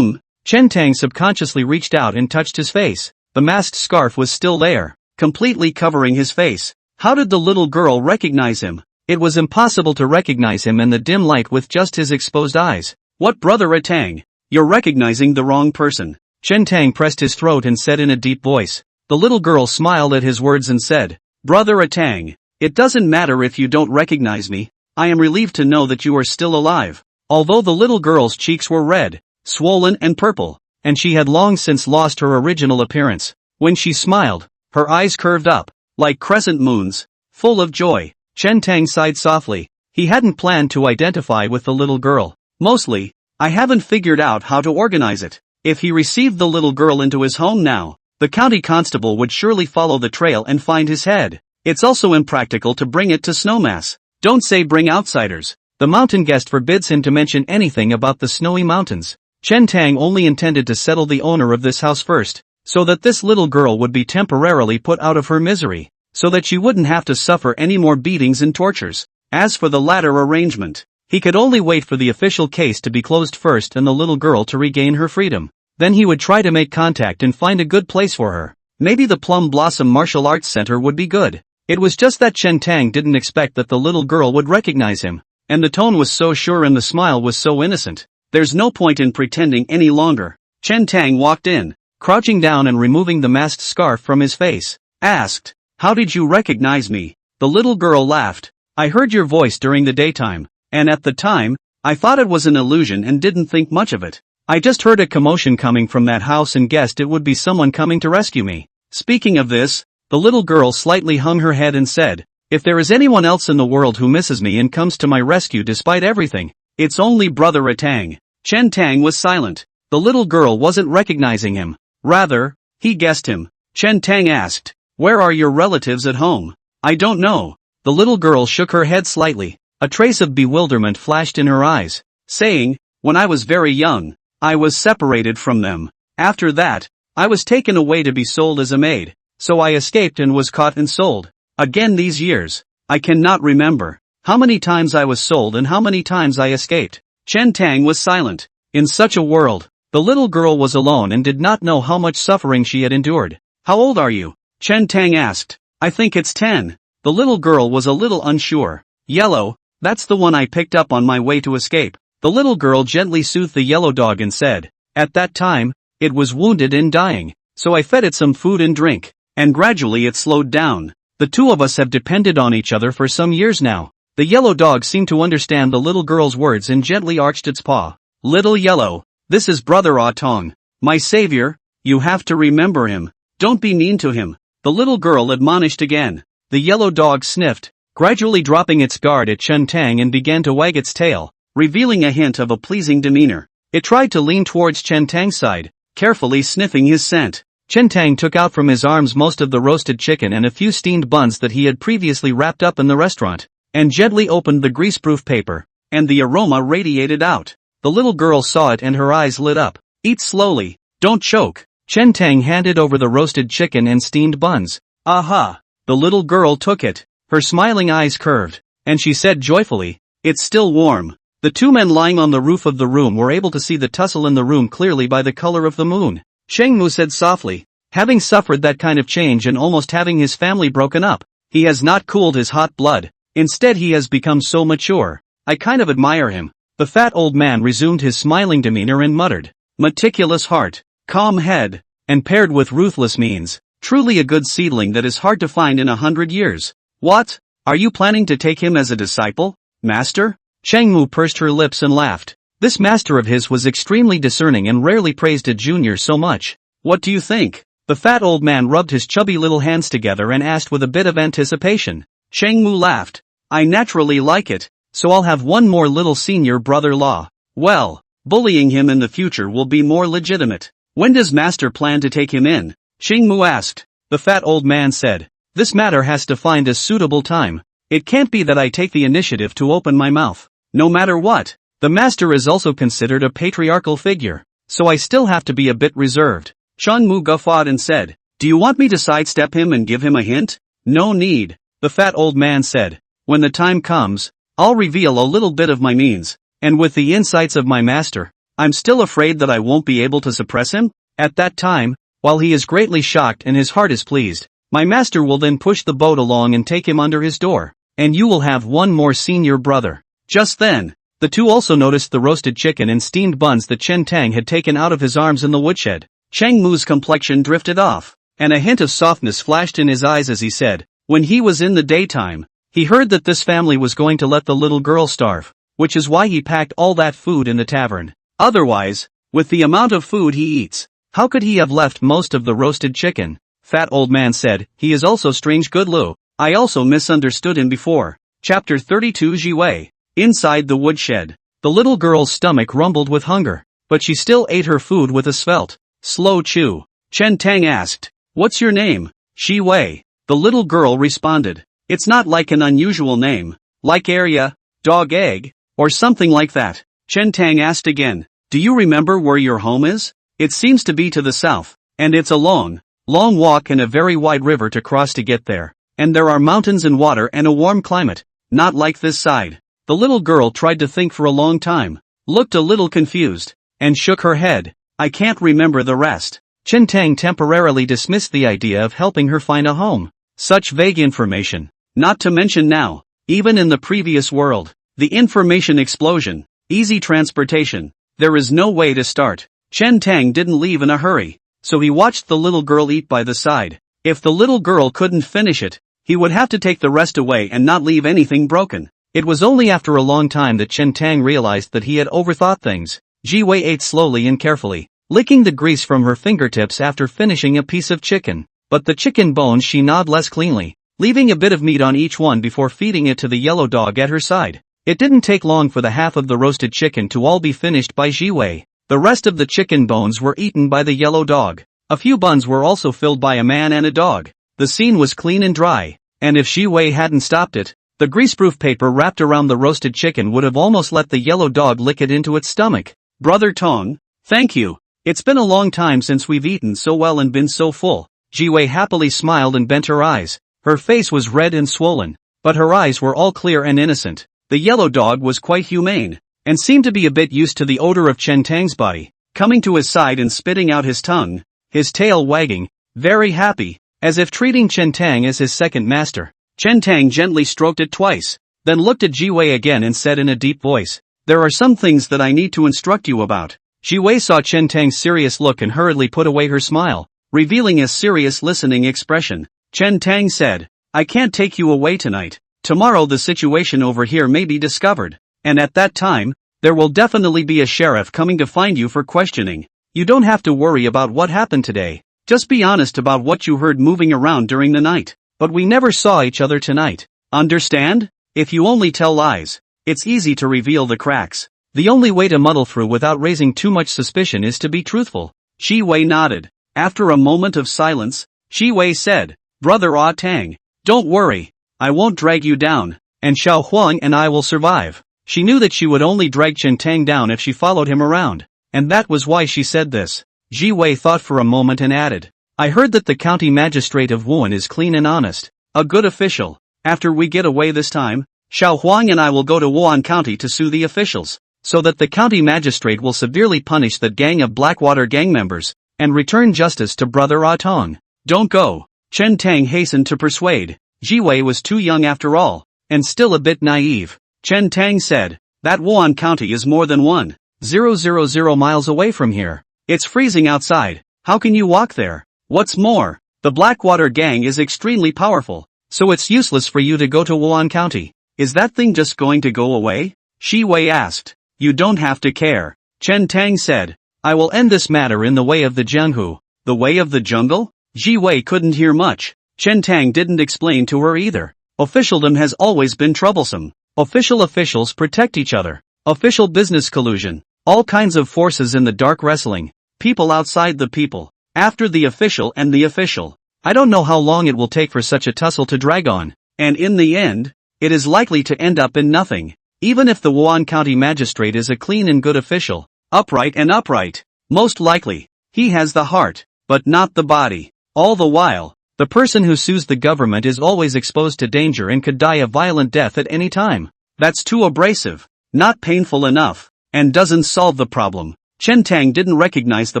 Chen Tang subconsciously reached out and touched his face. The masked scarf was still there, completely covering his face. How did the little girl recognize him? It was impossible to recognize him in the dim light with just his exposed eyes. What, Brother Tang? You're recognizing the wrong person. Chen Tang pressed his throat and said in a deep voice. The little girl smiled at his words and said, Brother Tang, it doesn't matter if you don't recognize me. I am relieved to know that you are still alive. Although the little girl's cheeks were red, swollen and purple, and she had long since lost her original appearance, when she smiled, her eyes curved up, like crescent moons, full of joy. Chen Tang sighed softly. He hadn't planned to identify with the little girl. Mostly, I haven't figured out how to organize it. If he received the little girl into his home now, the county constable would surely follow the trail and find his head. It's also impractical to bring it to Snowmass. Don't say bring outsiders. The mountain guest forbids him to mention anything about the snowy mountains. Chen Tang only intended to settle the owner of this house first, so that this little girl would be temporarily put out of her misery, so that she wouldn't have to suffer any more beatings and tortures. As for the latter arrangement, he could only wait for the official case to be closed first and the little girl to regain her freedom. Then he would try to make contact and find a good place for her. Maybe the Plum Blossom Martial Arts Center would be good. It was just that Chen Tang didn't expect that the little girl would recognize him, and the tone was so sure and the smile was so innocent. There's no point in pretending any longer. Chen Tang walked in, crouching down and removing the masked scarf from his face, asked, How did you recognize me? The little girl laughed. I heard your voice during the daytime, and at the time, I thought it was an illusion and didn't think much of it. I just heard a commotion coming from that house and guessed it would be someone coming to rescue me. Speaking of this, the little girl slightly hung her head and said, If there is anyone else in the world who misses me and comes to my rescue despite everything, it's only Brother Tang. Chen Tang was silent. The little girl wasn't recognizing him. Rather, he guessed him. Chen Tang asked, Where are your relatives at home? I don't know. The little girl shook her head slightly. A trace of bewilderment flashed in her eyes, saying, When I was very young, I was separated from them. After that, I was taken away to be sold as a maid, so I escaped and was caught and sold. Again these years, I cannot remember how many times I was sold and how many times I escaped. Chen Tang was silent. In such a world, the little girl was alone and did not know how much suffering she had endured. How old are you? Chen Tang asked. I think it's 10. The little girl was a little unsure. Yellow, that's the one I picked up on my way to escape. The little girl gently soothed the yellow dog and said, At that time, it was wounded and dying, so I fed it some food and drink, and gradually it slowed down. The two of us have depended on each other for some years now. The yellow dog seemed to understand the little girl's words and gently arched its paw. Little Yellow, this is Brother Tong, my savior. You have to remember him. Don't be mean to him. The little girl admonished again. The yellow dog sniffed, gradually dropping its guard at Chen Tang and began to wag its tail, revealing a hint of a pleasing demeanor. It tried to lean towards Chen Tang's side, carefully sniffing his scent. Chen Tang took out from his arms most of the roasted chicken and a few steamed buns that he had previously wrapped up in the restaurant, and gently opened the greaseproof paper, and the aroma radiated out. The little girl saw it and her eyes lit up. Eat slowly, don't choke. Chen Tang handed over the roasted chicken and steamed buns. Aha! The little girl took it, her smiling eyes curved, and she said joyfully, It's still warm. The two men lying on the roof of the room were able to see the tussle in the room clearly by the color of the moon. Shengmu said softly, having suffered that kind of change and almost having his family broken up, he has not cooled his hot blood. Instead he has become so mature. I kind of admire him. The fat old man resumed his smiling demeanor and muttered, meticulous heart, calm head, and paired with ruthless means, truly a good seedling that is hard to find in 100 years. What? Are you planning to take him as a disciple, master? Shengmu pursed her lips and laughed. This master of his was extremely discerning and rarely praised a junior so much. What do you think? The fat old man rubbed his chubby little hands together and asked with a bit of anticipation. Shengmu laughed. I naturally like it, so I'll have one more little senior brother-in-law. Well, bullying him in the future will be more legitimate. When does master plan to take him in? Shengmu asked. The fat old man said, this matter has to find a suitable time. It can't be that I take the initiative to open my mouth. No matter what, the master is also considered a patriarchal figure, so I still have to be a bit reserved. Shengmu guffawed and said, do you want me to sidestep him and give him a hint? No need, the fat old man said. When the time comes, I'll reveal a little bit of my means, and with the insights of my master, I'm still afraid that I won't be able to suppress him. At that time, while he is greatly shocked and his heart is pleased, my master will then push the boat along and take him under his door, and you will have one more senior brother. Just then, the two also noticed the roasted chicken and steamed buns that Chen Tang had taken out of his arms in the woodshed. Chengmu's complexion drifted off, and a hint of softness flashed in his eyes as he said, when he was in the daytime, he heard that this family was going to let the little girl starve, which is why he packed all that food in the tavern. Otherwise, with the amount of food he eats, how could he have left most of the roasted chicken? Fat old man said, he is also strange good Lu. I also misunderstood him before. Chapter 32 Jiwei. Inside the woodshed, the little girl's stomach rumbled with hunger, but she still ate her food with a svelte, slow chew. Chen Tang asked, what's your name? Shi Wei. The little girl responded, it's not like an unusual name, like area, dog egg, or something like that. Chen Tang asked again, do you remember where your home is? It seems to be to the south, and it's a long walk and a very wide river to cross to get there, and there are mountains and water and a warm climate, not like this side. The little girl tried to think for a long time, looked a little confused, and shook her head. I can't remember the rest. Chen Tang temporarily dismissed the idea of helping her find a home. Such vague information. Not to mention now, even in the previous world, the information explosion, easy transportation, there is no way to start. Chen Tang didn't leave in a hurry, so he watched the little girl eat by the side. If the little girl couldn't finish it, he would have to take the rest away and not leave anything broken. It was only after a long time that Chen Tang realized that he had overthought things. Ji Wei ate slowly and carefully, licking the grease from her fingertips after finishing a piece of chicken. But the chicken bones she gnawed less cleanly, leaving a bit of meat on each one before feeding it to the yellow dog at her side. It didn't take long for the half of the roasted chicken to all be finished by Ji Wei. The rest of the chicken bones were eaten by the yellow dog. A few buns were also filled by a man and a dog. The scene was clean and dry, and if Ji Wei hadn't stopped it, the greaseproof paper wrapped around the roasted chicken would have almost let the yellow dog lick it into its stomach. Brother Tong, thank you. It's been a long time since we've eaten so well and been so full. Ji Wei happily smiled and bent her eyes. Her face was red and swollen, but her eyes were all clear and innocent. The yellow dog was quite humane, and seemed to be a bit used to the odor of Chen Tang's body, coming to his side and spitting out his tongue, his tail wagging, very happy, as if treating Chen Tang as his second master. Chen Tang gently stroked it twice, then looked at Ji Wei again and said in a deep voice, there are some things that I need to instruct you about. Ji Wei saw Chen Tang's serious look and hurriedly put away her smile, revealing a serious listening expression. Chen Tang said, I can't take you away tonight. Tomorrow the situation over here may be discovered, and at that time, there will definitely be a sheriff coming to find you for questioning. You don't have to worry about what happened today. Just be honest about what you heard moving around during the night. But we never saw each other tonight. Understand? If you only tell lies, it's easy to reveal the cracks. The only way to muddle through without raising too much suspicion is to be truthful. Shi Wei nodded. After a moment of silence, Shi Wei said, Brother Ah Tang, don't worry. I won't drag you down, and Xiao Huang and I will survive. She knew that she would only drag Chen Tang down if she followed him around, and that was why she said this. Ji Wei thought for a moment and added, I heard that the county magistrate of Wuhan is clean and honest, a good official. After we get away this time, Xiao Huang and I will go to Wan County to sue the officials, so that the county magistrate will severely punish that gang of Blackwater gang members, and return justice to brother Ah Tong. Don't go. Chen Tang hastened to persuade. Ji Wei was too young after all, and still a bit naive. Chen Tang said, that Wan County is more than 1,000 miles away from here. It's freezing outside. How can you walk there? What's more, the Blackwater gang is extremely powerful, so it's useless for you to go to Wan County. Is that thing just going to go away? Shi Wei asked. You don't have to care. Chen Tang said, I will end this matter in the way of the Jianghu. The way of the jungle? Ji Wei couldn't hear much. Chen Tang didn't explain to her either. Officialdom has always been troublesome. Officials protect each other. Official business collusion. All kinds of forces in the dark wrestling. People outside the people. After the official and the official. I don't know how long it will take for such a tussle to drag on. And in the end, it is likely to end up in nothing. Even if the Wan County magistrate is a clean and good official, upright, most likely, he has the heart, but not the body. All the while, the person who sues the government is always exposed to danger and could die a violent death at any time. That's too abrasive, not painful enough, and doesn't solve the problem. Chen Tang didn't recognize the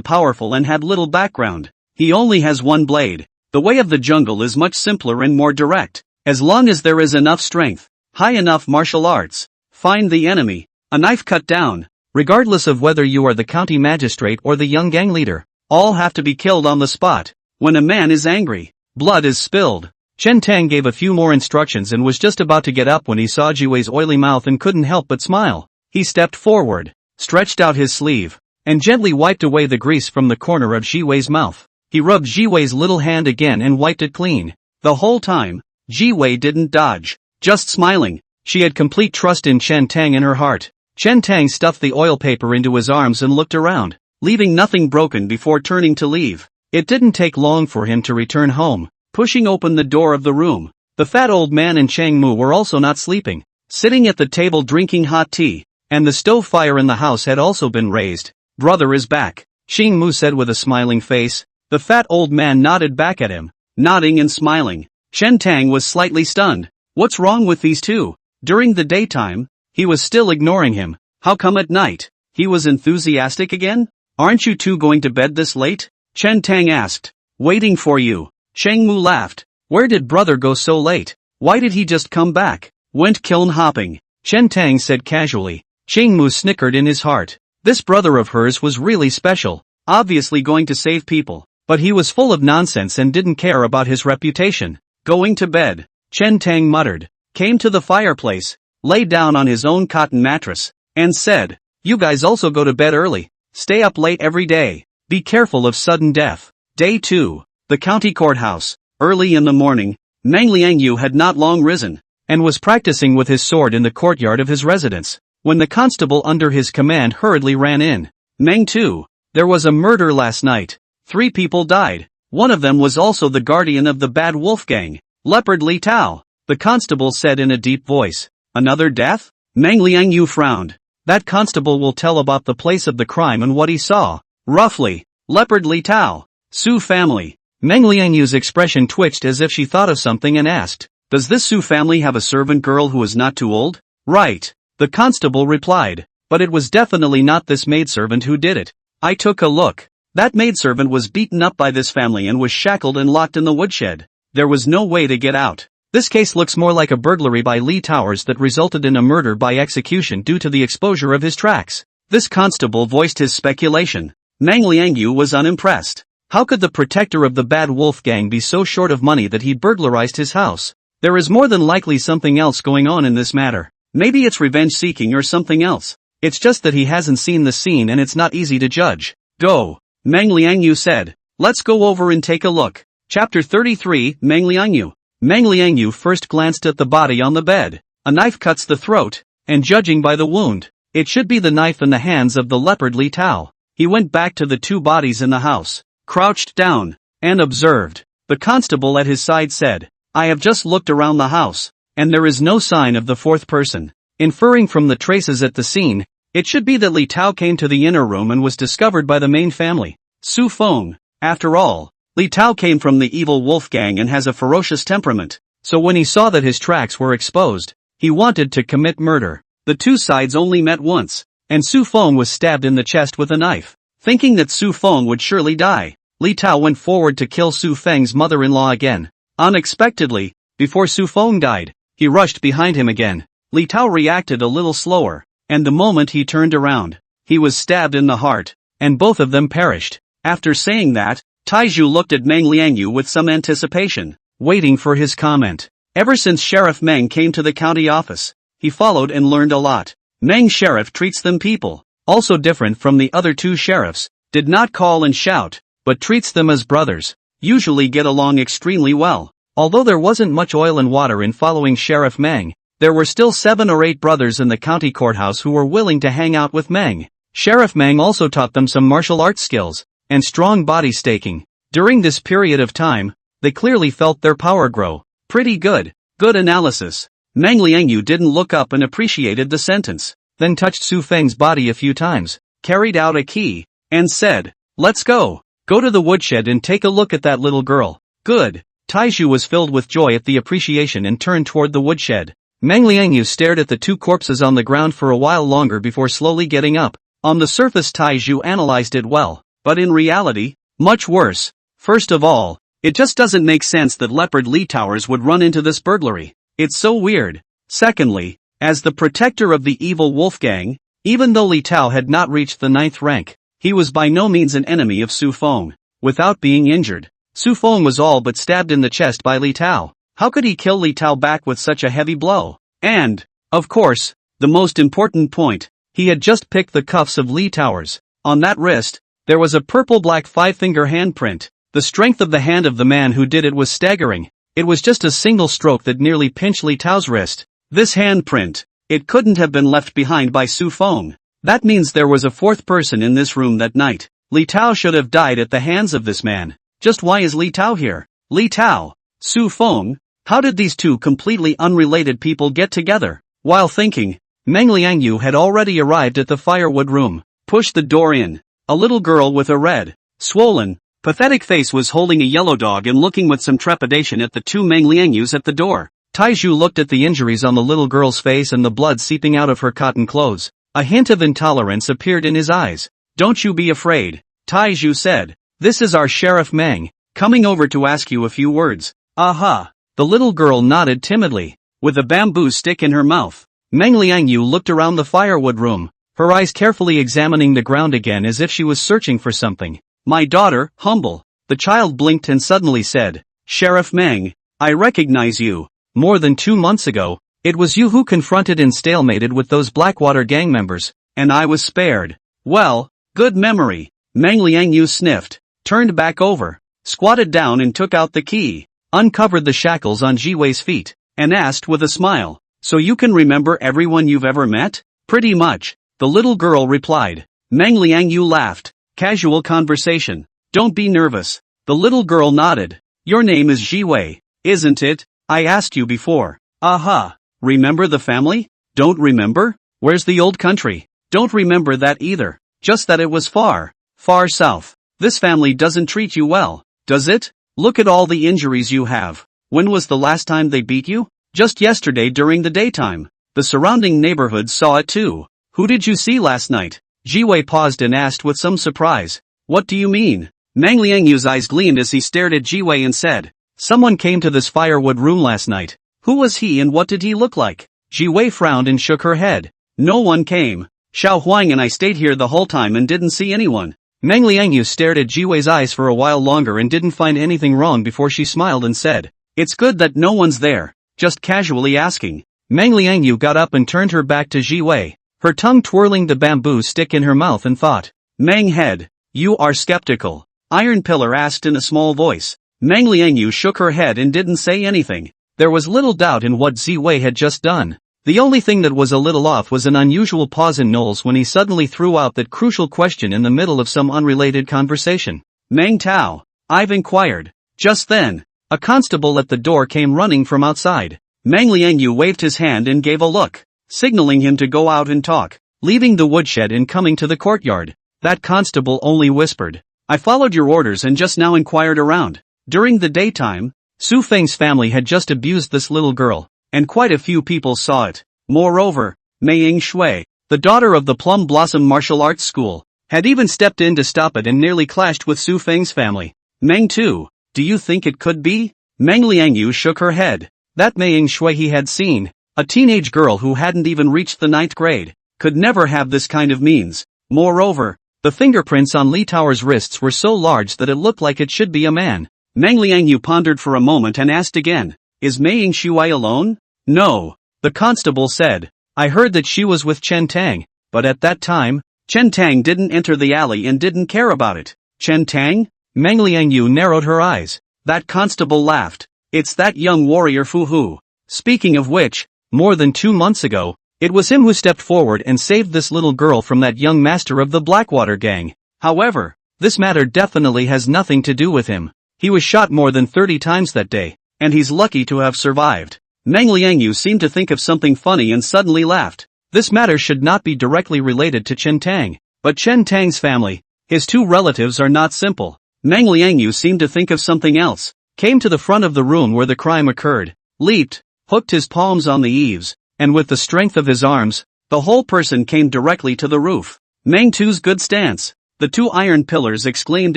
powerful and had little background. He only has one blade. The way of the jungle is much simpler and more direct. As long as there is enough strength, high enough martial arts, find the enemy, a knife cut down, regardless of whether you are the county magistrate or the young gang leader, all have to be killed on the spot. When a man is angry, blood is spilled. Chen Tang gave a few more instructions and was just about to get up when he saw Ji Wei's oily mouth and couldn't help but smile. He stepped forward, stretched out his sleeve, and gently wiped away the grease from the corner of Ji Wei's mouth. He rubbed Ji Wei's little hand again and wiped it clean. The whole time, Ji Wei didn't dodge, just smiling. She had complete trust in Chen Tang in her heart. Chen Tang stuffed the oil paper into his arms and looked around, leaving nothing broken before turning to leave. It didn't take long for him to return home. Pushing open the door of the room, the fat old man and Chang Mu were also not sleeping, sitting at the table drinking hot tea, and the stove fire in the house had also been raised. Brother is back, Xing Mu said with a smiling face. The fat old man nodded back at him, nodding and smiling. Chen Tang was slightly stunned. What's wrong with these two? During the daytime, he was still ignoring him. How come at night, he was enthusiastic again? Aren't you two going to bed this late? Chen Tang asked. Waiting for you. Cheng Mu laughed. Where did brother go so late? Why did he just come back? Went kiln hopping, Chen Tang said casually. Cheng Mu snickered in his heart. This brother of hers was really special, obviously going to save people, but he was full of nonsense and didn't care about his reputation. Going to bed, Chen Tang muttered, came to the fireplace, lay down on his own cotton mattress, and said, you guys also go to bed early, stay up late every day, be careful of sudden death. Day 2, the county courthouse. Early in the morning, Meng Liangyu had not long risen, and was practicing with his sword in the courtyard of his residence, when the constable under his command hurriedly ran in. Meng too, there was a murder last night. 3 people died. One of them was also the guardian of the Bad Wolf Gang, Leopard Li Tao, the constable said in a deep voice. Another death? Meng Liangyu frowned. That constable will tell about the place of the crime and what he saw. Roughly, Leopard Li Tao, Su family. Meng Liangyu's expression twitched as if she thought of something and asked, does this Su family have a servant girl who is not too old? Right, the constable replied, but it was definitely not this maidservant who did it. I took a look. That maidservant was beaten up by this family and was shackled and locked in the woodshed. There was no way to get out. This case looks more like a burglary by Lee Towers that resulted in a murder by execution due to the exposure of his tracks. This constable voiced his speculation. Meng Liangyu was unimpressed. How could the protector of the Bad Wolf Gang be so short of money that he burglarized his house? There is more than likely something else going on in this matter. Maybe it's revenge seeking or something else. It's just that he hasn't seen the scene and it's not easy to judge. Go, Meng Liangyu said. Let's go over and take a look. Chapter 33, Meng Liangyu. Meng Liangyu first glanced at the body on the bed. A knife cuts the throat, and judging by the wound, it should be the knife in the hands of the Leopard Li Tao. He went back to the 2 bodies in the house, crouched down, and observed. The constable at his side said, I have just looked around the house, and there is no sign of the 4th person. Inferring from the traces at the scene, it should be that Li Tao came to the inner room and was discovered by the main family, Su Feng. After all, Li Tao came from the evil wolf gang and has a ferocious temperament, so when he saw that his tracks were exposed, He wanted to commit murder. The two sides only met once, and Su Feng was stabbed in the chest with a knife. Thinking that Su Feng would surely die, Li Tao went forward to kill Su Feng's mother-in-law again. Unexpectedly, before Su Feng died, he rushed behind him again. Li Tao reacted a little slower, and the moment he turned around, he was stabbed in the heart, and both of them perished. After saying that, Taizhu looked at Meng Liangyu with some anticipation, waiting for his comment. Ever since Sheriff Meng came to the county office, he followed and learned a lot. Meng Sheriff treats them people, also different from the other two sheriffs, did not call and shout, but treats them as brothers, usually get along extremely well. Although there wasn't much oil and water in following Sheriff Meng, there were still 7 or 8 brothers in the county courthouse who were willing to hang out with Meng. Sheriff Meng also taught them some martial arts skills, and strong body staking. During this period of time, they clearly felt their power grow. Pretty good. Good analysis. Meng Liangyu didn't look up and appreciated the sentence, then touched Su Feng's body a few times, carried out a key, and said, "Let's go. Go to the woodshed and take a look at that little girl." Good. Taizhu was filled with joy at the appreciation and turned toward the woodshed. Meng Liangyu stared at the 2 corpses on the ground for a while longer before slowly getting up. On the surface Taizhu analyzed it well, but in reality, much worse. First of all, it just doesn't make sense that Leopard Li Towers would run into this burglary. It's so weird. Secondly, as the protector of the evil wolf gang, even though Li Tao had not reached the 9th rank, he was by no means an enemy of Su Feng. Without being injured, Su Feng was all but stabbed in the chest by Li Tao. How could he kill Li Tao back with such a heavy blow? And, of course, the most important point, he had just picked the cuffs of Li Towers. On that wrist, there was a purple-black 5-finger handprint. The strength of the hand of the man who did it was staggering. It was just a single stroke that nearly pinched Li Tao's wrist. This handprint, it couldn't have been left behind by Su Feng. That means there was a 4th person in this room that night. Li Tao should have died at the hands of this man. Just why is Li Tao here? Li Tao, Su Feng, how did these two completely unrelated people get together? While thinking, Meng Liangyu had already arrived at the firewood room, pushed the door in. A little girl with a red, swollen, pathetic face was holding a yellow dog and looking with some trepidation at the 2 Meng Liangyus at the door. Taizhu looked at the injuries on the little girl's face and the blood seeping out of her cotton clothes. A hint of intolerance appeared in his eyes. "Don't you be afraid," Taizhu said. "This is our Sheriff Meng, coming over to ask you a few words." "Aha." The little girl nodded timidly, with a bamboo stick in her mouth. Meng Liangyu looked around the firewood room, her eyes carefully examining the ground again as if she was searching for something. "My daughter, humble." The child blinked and suddenly said, "Sheriff Meng, I recognize you. More than 2 months ago, it was you who confronted and stalemated with those Blackwater gang members, and I was spared." "Well, good memory." Meng Liangyu sniffed, turned back over, squatted down and took out the key, uncovered the shackles on Jiwei's feet, and asked with a smile, "So you can remember everyone you've ever met?" "Pretty much," the little girl replied. Meng Liangyu laughed. "Casual conversation. Don't be nervous." The little girl nodded. "Your name is Jiwei, isn't it? I asked you before." "Aha. Remember the family?" "Don't remember? Where's the old country?" "Don't remember that either. Just that it was far, far south. This family doesn't treat you well, does it? Look at all the injuries you have. When was the last time they beat you?" "Just yesterday during the daytime. The surrounding neighborhood saw it too." "Who did you see last night?" Jiwei paused and asked with some surprise. "What do you mean?" Meng Liangyu's eyes gleamed as he stared at Jiwei and said, "Someone came to this firewood room last night. Who was he and what did he look like?" Jiwei frowned and shook her head. "No one came. Xiao Huang and I stayed here the whole time and didn't see anyone." Meng Liangyu stared at Jiwei's eyes for a while longer and didn't find anything wrong before she smiled and said, "It's good that no one's there, just casually asking." Meng Liangyu got up and turned her back to Jiwei, her tongue twirling the bamboo stick in her mouth, and thought, "Meng head, you are skeptical." Iron Pillar asked in a small voice. Meng Liangyu shook her head and didn't say anything. There was little doubt in what Ziwei had just done. The only thing that was a little off was an unusual pause in Knowles when he suddenly threw out that crucial question in the middle of some unrelated conversation. "Meng Tao?" I've inquired. Just then, a constable at the door came running from outside. Meng Liangyu waved his hand and gave a look, signaling him to go out and talk. Leaving the woodshed and coming to the courtyard, that constable only whispered, "I followed your orders and just now inquired around. During the daytime, Su Feng's family had just abused this little girl, and quite a few people saw it. Moreover, Mei Ying-shui, the daughter of the Plum Blossom Martial Arts School, had even stepped in to stop it and nearly clashed with Su Feng's family. Meng Tu, do you think it could be? Meng Liangyu shook her head. That Mei Ying-shui he had seen, a teenage girl who hadn't even reached the 9th grade, could never have this kind of means. Moreover, the fingerprints on Li Tower's wrists were so large that it looked like it should be a man. Meng Liangyu pondered for a moment and asked again, is Mei Ying-shui alone? No, the constable said. I heard that she was with Chen Tang, but at that time, Chen Tang didn't enter the alley and didn't care about it. Chen Tang? Meng Liangyu narrowed her eyes. That constable laughed. It's that young warrior Fu Hu. Speaking of which, more than 2 months ago, it was him who stepped forward and saved this little girl from that young master of the Blackwater gang. However, this matter definitely has nothing to do with him. He was shot more than 30 times that day, and he's lucky to have survived. Meng Liangyu seemed to think of something funny and suddenly laughed. This matter should not be directly related to Chen Tang, but Chen Tang's family, his 2 relatives are not simple. Meng Liangyu seemed to think of something else, came to the front of the room where the crime occurred, leaped, hooked his palms on the eaves, and with the strength of his arms, the whole person came directly to the roof. Meng Tu's good stance. The 2 iron pillars exclaimed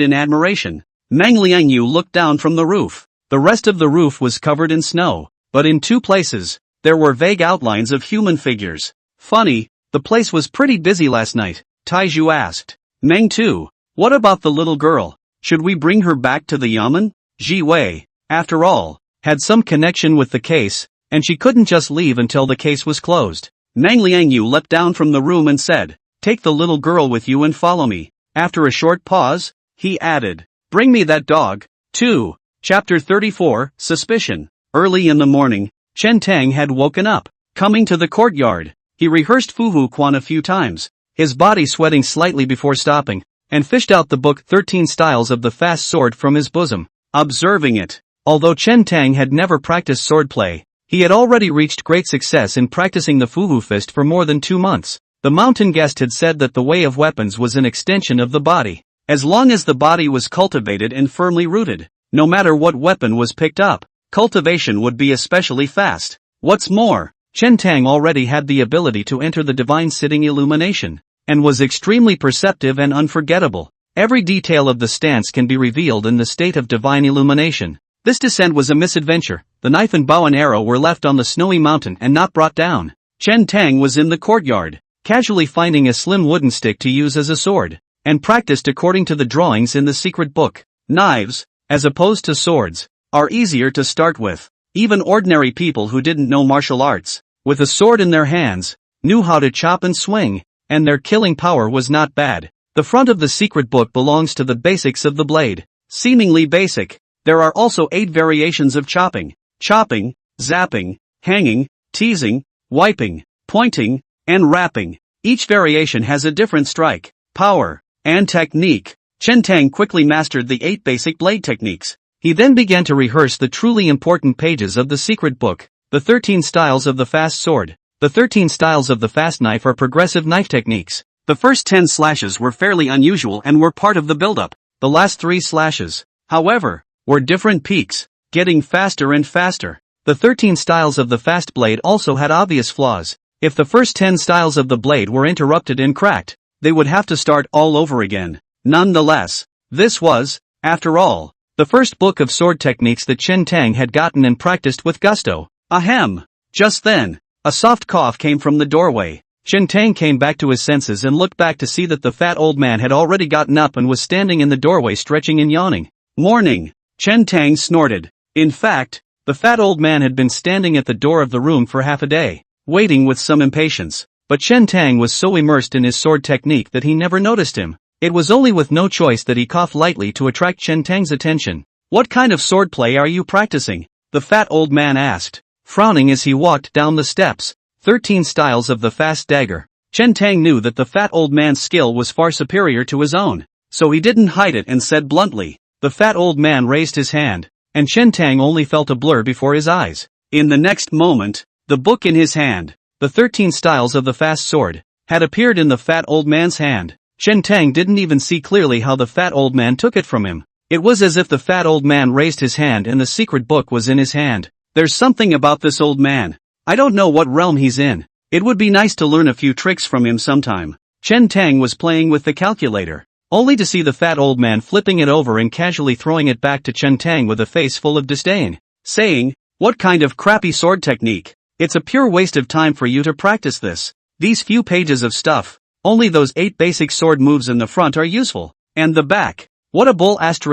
in admiration. Meng Liangyu looked down from the roof. The rest of the roof was covered in snow, but in 2 places, there were vague outlines of human figures. Funny, the place was pretty busy last night, Taiju asked. Meng Tu, what about the little girl? Should we bring her back to the yamen? Ji Wei, after all, had some connection with the case, and she couldn't just leave until the case was closed. Meng Liangyu leapt down from the room and said, take the little girl with you and follow me. After a short pause, he added, bring me that dog, too. Chapter 34, Suspicion. Early in the morning, Chen Tang had woken up. Coming to the courtyard, he rehearsed Fu Hu Quan a few times, his body sweating slightly before stopping, and fished out the book 13 Styles of the Fast Sword from his bosom, observing it. Although Chen Tang had never practiced swordplay, he had already reached great success in practicing the Fu Hu fist for more than 2 months. The mountain guest had said that the way of weapons was an extension of the body. As long as the body was cultivated and firmly rooted, no matter what weapon was picked up, cultivation would be especially fast. What's more, Chen Tang already had the ability to enter the divine sitting illumination, and was extremely perceptive and unforgettable. Every detail of the stance can be revealed in the state of divine illumination. This descent was a misadventure. The knife and bow and arrow were left on the snowy mountain and not brought down. Chen Tang was in the courtyard, casually finding a slim wooden stick to use as a sword, and practiced according to the drawings in the secret book. Knives, as opposed to swords, are easier to start with. Even ordinary people who didn't know martial arts, with a sword in their hands, knew how to chop and swing, and their killing power was not bad. The front of the secret book belongs to the basics of the blade. Seemingly basic, there are also 8 variations of chopping: chopping, zapping, hanging, teasing, wiping, pointing, and rapping. Each variation has a different strike, power, and technique. Chen Tang quickly mastered the 8 basic blade techniques. He then began to rehearse the truly important pages of the secret book, the 13 Styles of the Fast Sword. The 13 Styles of the Fast Knife are progressive knife techniques. The first 10 slashes were fairly unusual and were part of the build-up. The last 3 slashes, however, were different peaks, getting faster and faster. The 13 Styles of the Fast Blade also had obvious flaws. If the first 10 styles of the blade were interrupted and cracked, they would have to start all over again. Nonetheless, this was, after all, the first book of sword techniques that Chen Tang had gotten and practiced with gusto. Ahem! Just then, a soft cough came from the doorway. Chen Tang came back to his senses and looked back to see that the fat old man had already gotten up and was standing in the doorway stretching and yawning. Morning! Chen Tang snorted. In fact, the fat old man had been standing at the door of the room for half a day, waiting with some impatience. But Chen Tang was so immersed in his sword technique that he never noticed him. It was only with no choice that he coughed lightly to attract Chen Tang's attention. What kind of swordplay are you practicing? The fat old man asked, frowning as he walked down the steps. 13 Styles of the Fast Dagger. Chen Tang knew that the fat old man's skill was far superior to his own, so he didn't hide it and said bluntly. The fat old man raised his hand, and Chen Tang only felt a blur before his eyes. In the next moment, the book in his hand, the 13 Styles of the Fast Sword, had appeared in the fat old man's hand. Chen Tang didn't even see clearly how the fat old man took it from him. It was as if the fat old man raised his hand and the secret book was in his hand. There's something about this old man. I don't know what realm he's in. It would be nice to learn a few tricks from him sometime. Chen Tang was playing with the calculator, only to see the fat old man flipping it over and casually throwing it back to Chen Tang with a face full of disdain, saying, "What kind of crappy sword technique? It's a pure waste of time for you to practice this. These few pages of stuff, only those 8 basic sword moves in the front are useful, and the back, what a bull fast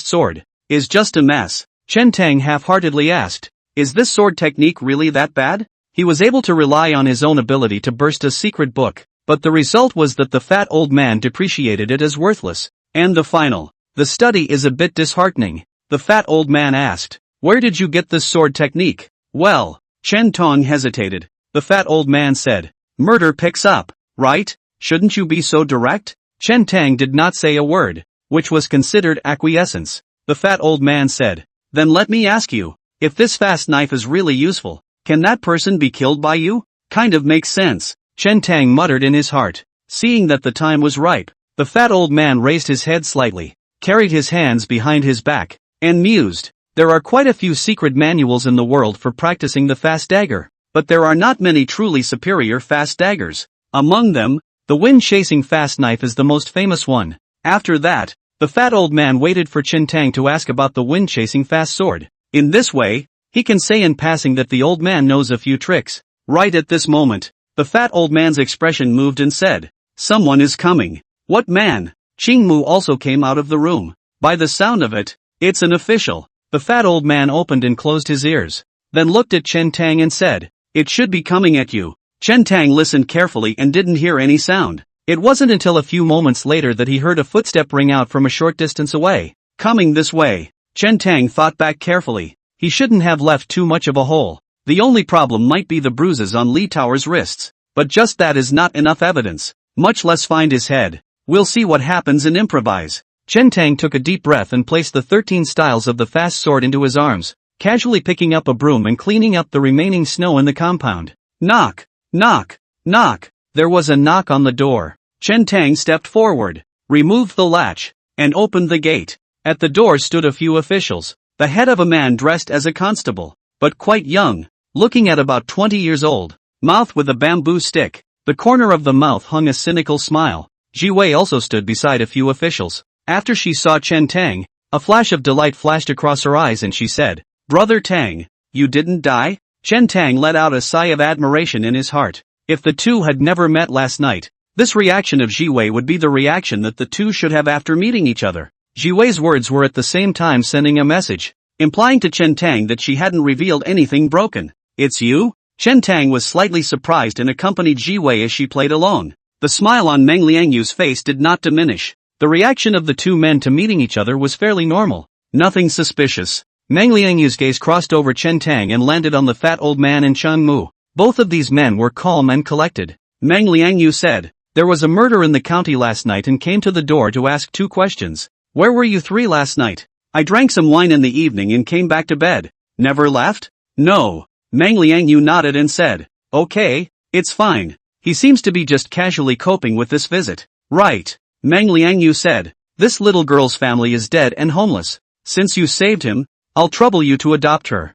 sword, is just a mess." Chen Tang half-heartedly asked, "Is this sword technique really that bad?" He was able to rely on his own ability to burst a secret book, but the result was that the fat old man depreciated it as worthless. And the study is a bit disheartening. The fat old man asked, "Where did you get this sword technique?" "Well," Chen Tong hesitated. The fat old man said, "Murder picks up, right? Shouldn't you be so direct?" Chen Tang did not say a word, which was considered acquiescence. The fat old man said, "Then let me ask you, if this fast knife is really useful, can that person be killed by you? Kind of makes sense." Chen Tang muttered in his heart. Seeing that the time was ripe, the fat old man raised his head slightly, carried his hands behind his back, and mused. There are quite a few secret manuals in the world for practicing the fast dagger, but there are not many truly superior fast daggers. Among them, the wind-chasing fast knife is the most famous one. After that, the fat old man waited for Chen Tang to ask about the wind-chasing fast sword. In this way, he can say in passing that the old man knows a few tricks. Right at this moment, the fat old man's expression moved and said, "Someone is coming." "What man?" Qing Mu also came out of the room. "By the sound of it, it's an official." The fat old man opened and closed his ears, then looked at Chen Tang and said, "It should be coming at you." Chen Tang listened carefully and didn't hear any sound. It wasn't until a few moments later that he heard a footstep ring out from a short distance away. "Coming this way." Chen Tang thought back carefully. He shouldn't have left too much of a hole. The only problem might be the bruises on Li Tower's wrists, but just that is not enough evidence, much less find his head. We'll see what happens and improvise. Chen Tang took a deep breath and placed the 13 styles of the fast sword into his arms, casually picking up a broom and cleaning up the remaining snow in the compound. Knock, knock, knock. There was a knock on the door. Chen Tang stepped forward, removed the latch, and opened the gate. At the door stood a few officials, the head of a man dressed as a constable, but quite young, looking at about 20 years old, mouth with a bamboo stick. The corner of the mouth hung a cynical smile. Ji Wei also stood beside a few officials. After she saw Chen Tang, a flash of delight flashed across her eyes and she said, "Brother Tang, you didn't die?" Chen Tang let out a sigh of admiration in his heart. If the two had never met last night, this reaction of Ji Wei would be the reaction that the two should have after meeting each other. Ji Wei's words were at the same time sending a message, implying to Chen Tang that she hadn't revealed anything broken. "It's you?" Chen Tang was slightly surprised and accompanied Ji Wei as she played alone. The smile on Meng Liangyu's face did not diminish. The reaction of the two men to meeting each other was fairly normal. Nothing suspicious. Meng Liangyu's gaze crossed over Chen Tang and landed on the fat old man and Chang Mu. Both of these men were calm and collected. Meng Liangyu said, "There was a murder in the county last night and came to the door to ask 2 questions. Where were you 3 last night?" "I drank some wine in the evening and came back to bed." "Never left?" "No." Meng Liangyu nodded and said, "Okay, it's fine. He seems to be just casually coping with this visit." "Right." Meng Liangyu said, "This little girl's family is dead and homeless. Since you saved him, I'll trouble you to adopt her."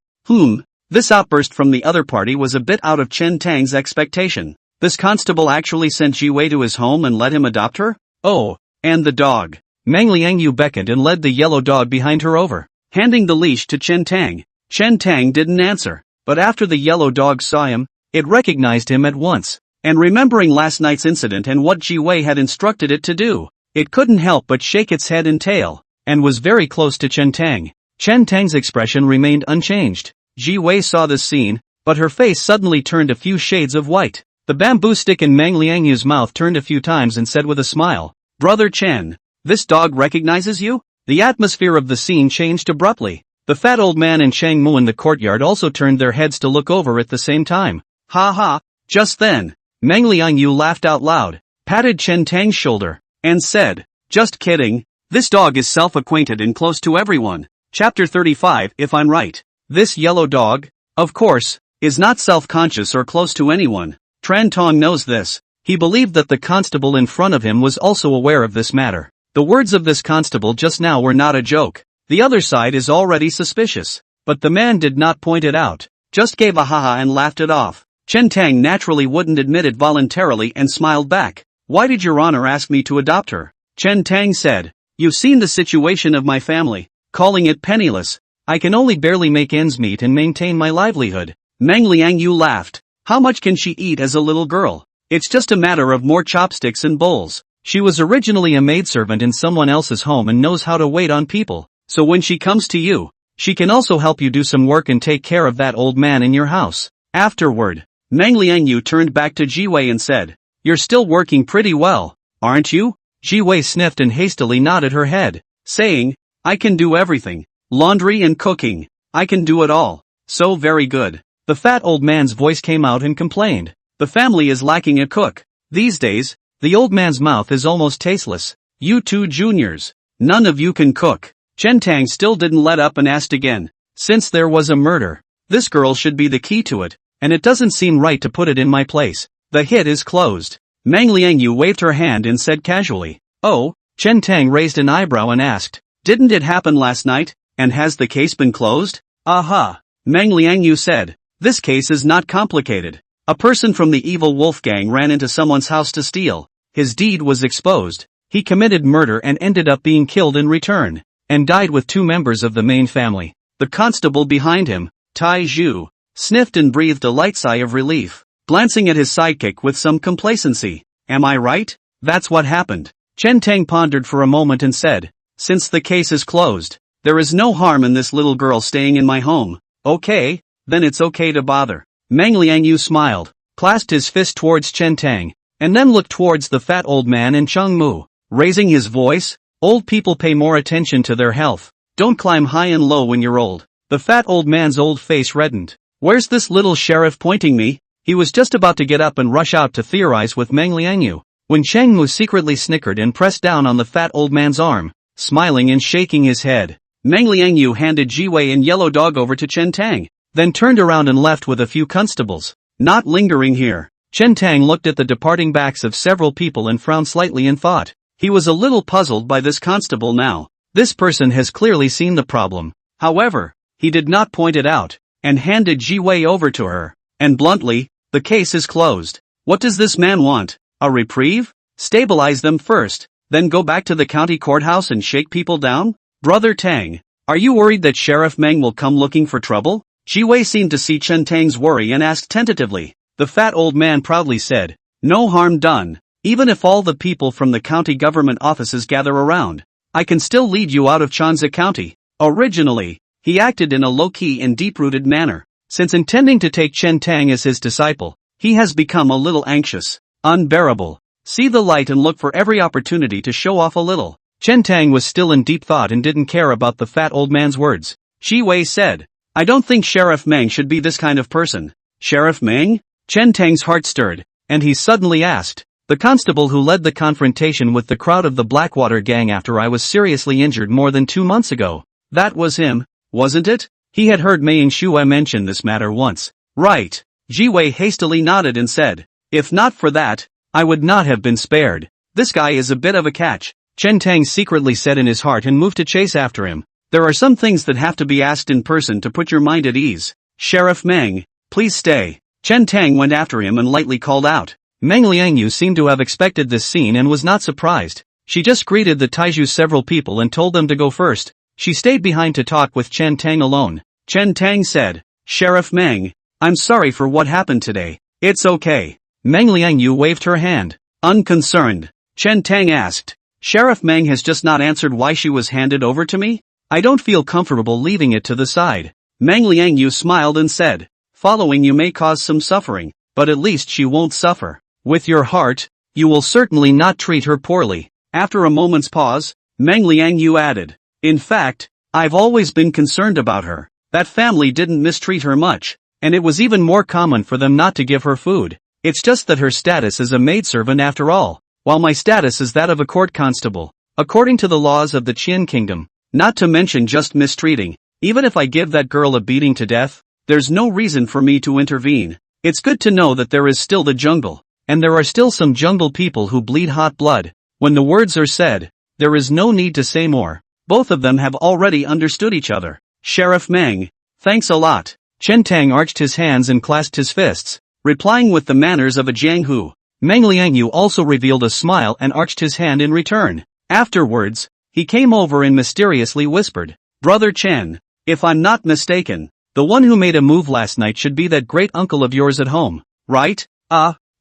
This outburst from the other party was a bit out of Chen Tang's expectation. This constable actually sent Ji Wei to his home and let him adopt her? Oh, and the dog. Meng Liangyu beckoned and led the yellow dog behind her over, handing the leash to Chen Tang. Chen Tang didn't answer, but after the yellow dog saw him, it recognized him at once. And remembering last night's incident and what Ji Wei had instructed it to do, it couldn't help but shake its head and tail, and was very close to Chen Tang. Chen Tang's expression remained unchanged. Ji Wei saw this scene, but her face suddenly turned a few shades of white. The bamboo stick in Meng Liangyu's mouth turned a few times and said with a smile, "Brother Chen, this dog recognizes you?" The atmosphere of the scene changed abruptly. The fat old man and Chang Mu in the courtyard also turned their heads to look over at the same time. Ha ha! Just then, Meng Liangyu laughed out loud, patted Chen Tang's shoulder, and said, "Just kidding, this dog is self-acquainted and close to everyone." Chapter 35. If I'm right, this yellow dog, of course, is not self-conscious or close to anyone. Tran Tong knows this. He believed that the constable in front of him was also aware of this matter. The words of this constable just now were not a joke. The other side is already suspicious. But the man did not point it out. just gave a haha and laughed it off. Chen Tang naturally wouldn't admit it voluntarily and smiled back. Why did Your Honor ask me to adopt her? Chen Tang said. You've seen the situation of my family, calling it penniless. I can only barely make ends meet and maintain my livelihood. Meng Liangyu laughed. How much can she eat as a little girl? It's just a matter of more chopsticks and bowls. She was originally a maidservant in someone else's home and knows how to wait on people, so when she comes to you, she can also help you do some work and take care of that old man in your house. Afterward, Meng Liangyu turned back to Jiwei and said, You're still working pretty well, aren't you? Jiwei sniffed and hastily nodded her head, saying, I can do everything. Laundry and cooking. I can do it all. So very good. The fat old man's voice came out and complained. The family is lacking a cook. These days, the old man's mouth is almost tasteless. You two juniors. None of you can cook. Chen Tang still didn't let up and asked again. Since there was a murder, this girl should be the key to it, and it doesn't seem right to put it in my place. The hit is closed. Meng Liangyu waved her hand and said casually. Oh, Chen Tang raised an eyebrow and asked. Didn't it happen last night, and has the case been closed? Aha. Meng Liangyu said. This case is not complicated. A person from the evil wolf gang ran into someone's house to steal. His deed was exposed. He committed murder and ended up being killed in return, and died with 2 members of the main family. The constable behind him, Tai Zhu, sniffed and breathed a light sigh of relief, glancing at his sidekick with some complacency. Am I right? That's what happened. Chen Tang pondered for a moment and said, Since the case is closed, there is no harm in this little girl staying in my home. Okay, then it's okay to bother. Meng Liangyu smiled, clasped his fist towards Chen Tang, and then looked towards the fat old man and Cheng Mu, raising his voice. Old people pay more attention to their health. Don't climb high and low when you're old. The fat old man's old face reddened. Where's this little sheriff pointing me? He was just about to get up and rush out to theorize with Meng Liangyu, when Cheng Mu secretly snickered and pressed down on the fat old man's arm, smiling and shaking his head. Meng Liangyu handed Jiwei and Yellow Dog over to Chen Tang, then turned around and left with a few constables. Not lingering here. Chen Tang looked at the departing backs of several people and frowned slightly and thought. He was a little puzzled by this constable now. This person has clearly seen the problem. However, he did not point it out, and handed Jiwei over to her. And bluntly, the case is closed. What does this man want? A reprieve? Stabilize them first, then go back to the county courthouse and shake people down? Brother Tang, are you worried that Sheriff Meng will come looking for trouble? Jiwei seemed to see Chen Tang's worry and asked tentatively. The fat old man proudly said, No harm done. Even if all the people from the county government offices gather around, I can still lead you out of Chanza County. Originally, he acted in a low-key and deep-rooted manner. Since intending to take Chen Tang as his disciple, he has become a little anxious, unbearable. See the light and look for every opportunity to show off a little. Chen Tang was still in deep thought and didn't care about the fat old man's words. Jiwei said, I don't think Sheriff Meng should be this kind of person. Sheriff Meng? Chen Tang's heart stirred, and he suddenly asked. The constable who led the confrontation with the crowd of the Blackwater gang after I was seriously injured more than 2 months ago. That was him, wasn't it? He had heard Mei Yingxue mention this matter once. Right. Jiwei hastily nodded and said, If not for that, I would not have been spared. This guy is a bit of a catch, Chen Tang secretly said in his heart and moved to chase after him. There are some things that have to be asked in person to put your mind at ease. Sheriff Meng, please stay. Chen Tang went after him and lightly called out. Meng Liangyu seemed to have expected this scene and was not surprised. She just greeted the Taiju several people and told them to go first. She stayed behind to talk with Chen Tang alone. Chen Tang said, Sheriff Meng, I'm sorry for what happened today. It's okay. Meng Liangyu waved her hand. Unconcerned. Chen Tang asked. Sheriff Meng has just not answered why she was handed over to me? I don't feel comfortable leaving it to the side. Meng Liangyu smiled and said, Following you may cause some suffering, but at least she won't suffer. With your heart, you will certainly not treat her poorly. After a moment's pause, Meng Liangyu added, In fact, I've always been concerned about her. That family didn't mistreat her much, and it was even more common for them not to give her food. It's just that her status is a maidservant after all, while my status is that of a court constable, according to the laws of the Qian kingdom, not to mention just mistreating. Even if I give that girl a beating to death, there's no reason for me to intervene. It's good to know that there is still the jungle, and there are still some jungle people who bleed hot blood. When the words are said, there is no need to say more. Both of them have already understood each other. Sheriff Meng, thanks a lot. Chen Tang arched his hands and clasped his fists, replying with the manners of a Jianghu. Meng Liangyu also revealed a smile and arched his hand in return. Afterwards, he came over and mysteriously whispered, "Brother Chen, if I'm not mistaken, the one who made a move last night should be that great uncle of yours at home, right?"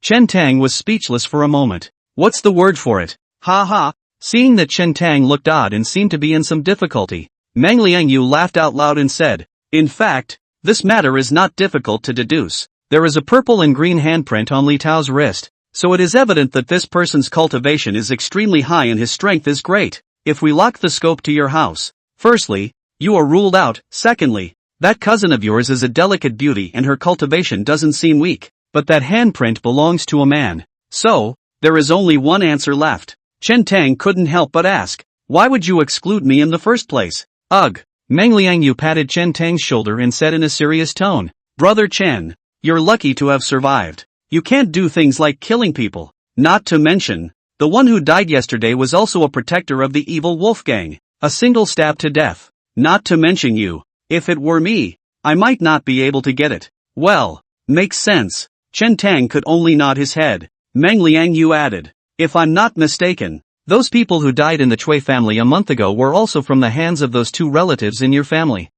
Chen Tang was speechless for a moment. "What's the word for it? Ha ha." Seeing that Chen Tang looked odd and seemed to be in some difficulty, Meng Liangyu laughed out loud and said, "In fact, this matter is not difficult to deduce. There is a purple and green handprint on Li Tao's wrist, so it is evident that this person's cultivation is extremely high and his strength is great. If we lock the scope to your house, firstly, you are ruled out. Secondly, that cousin of yours is a delicate beauty and her cultivation doesn't seem weak, but that handprint belongs to a man. So, there is only one answer left." Chen Tang couldn't help but ask, "Why would you exclude me in the first place?" "Ugh." Meng Liangyu patted Chen Tang's shoulder and said in a serious tone, "Brother Chen, you're lucky to have survived. You can't do things like killing people. Not to mention, the one who died yesterday was also a protector of the evil wolf gang. A single stab to death. Not to mention you. If it were me, I might not be able to get it." "Well, makes sense." Chen Tang could only nod his head. Meng Liangyu added, "If I'm not mistaken, those people who died in the Chui family a month ago were also from the hands of those two relatives in your family."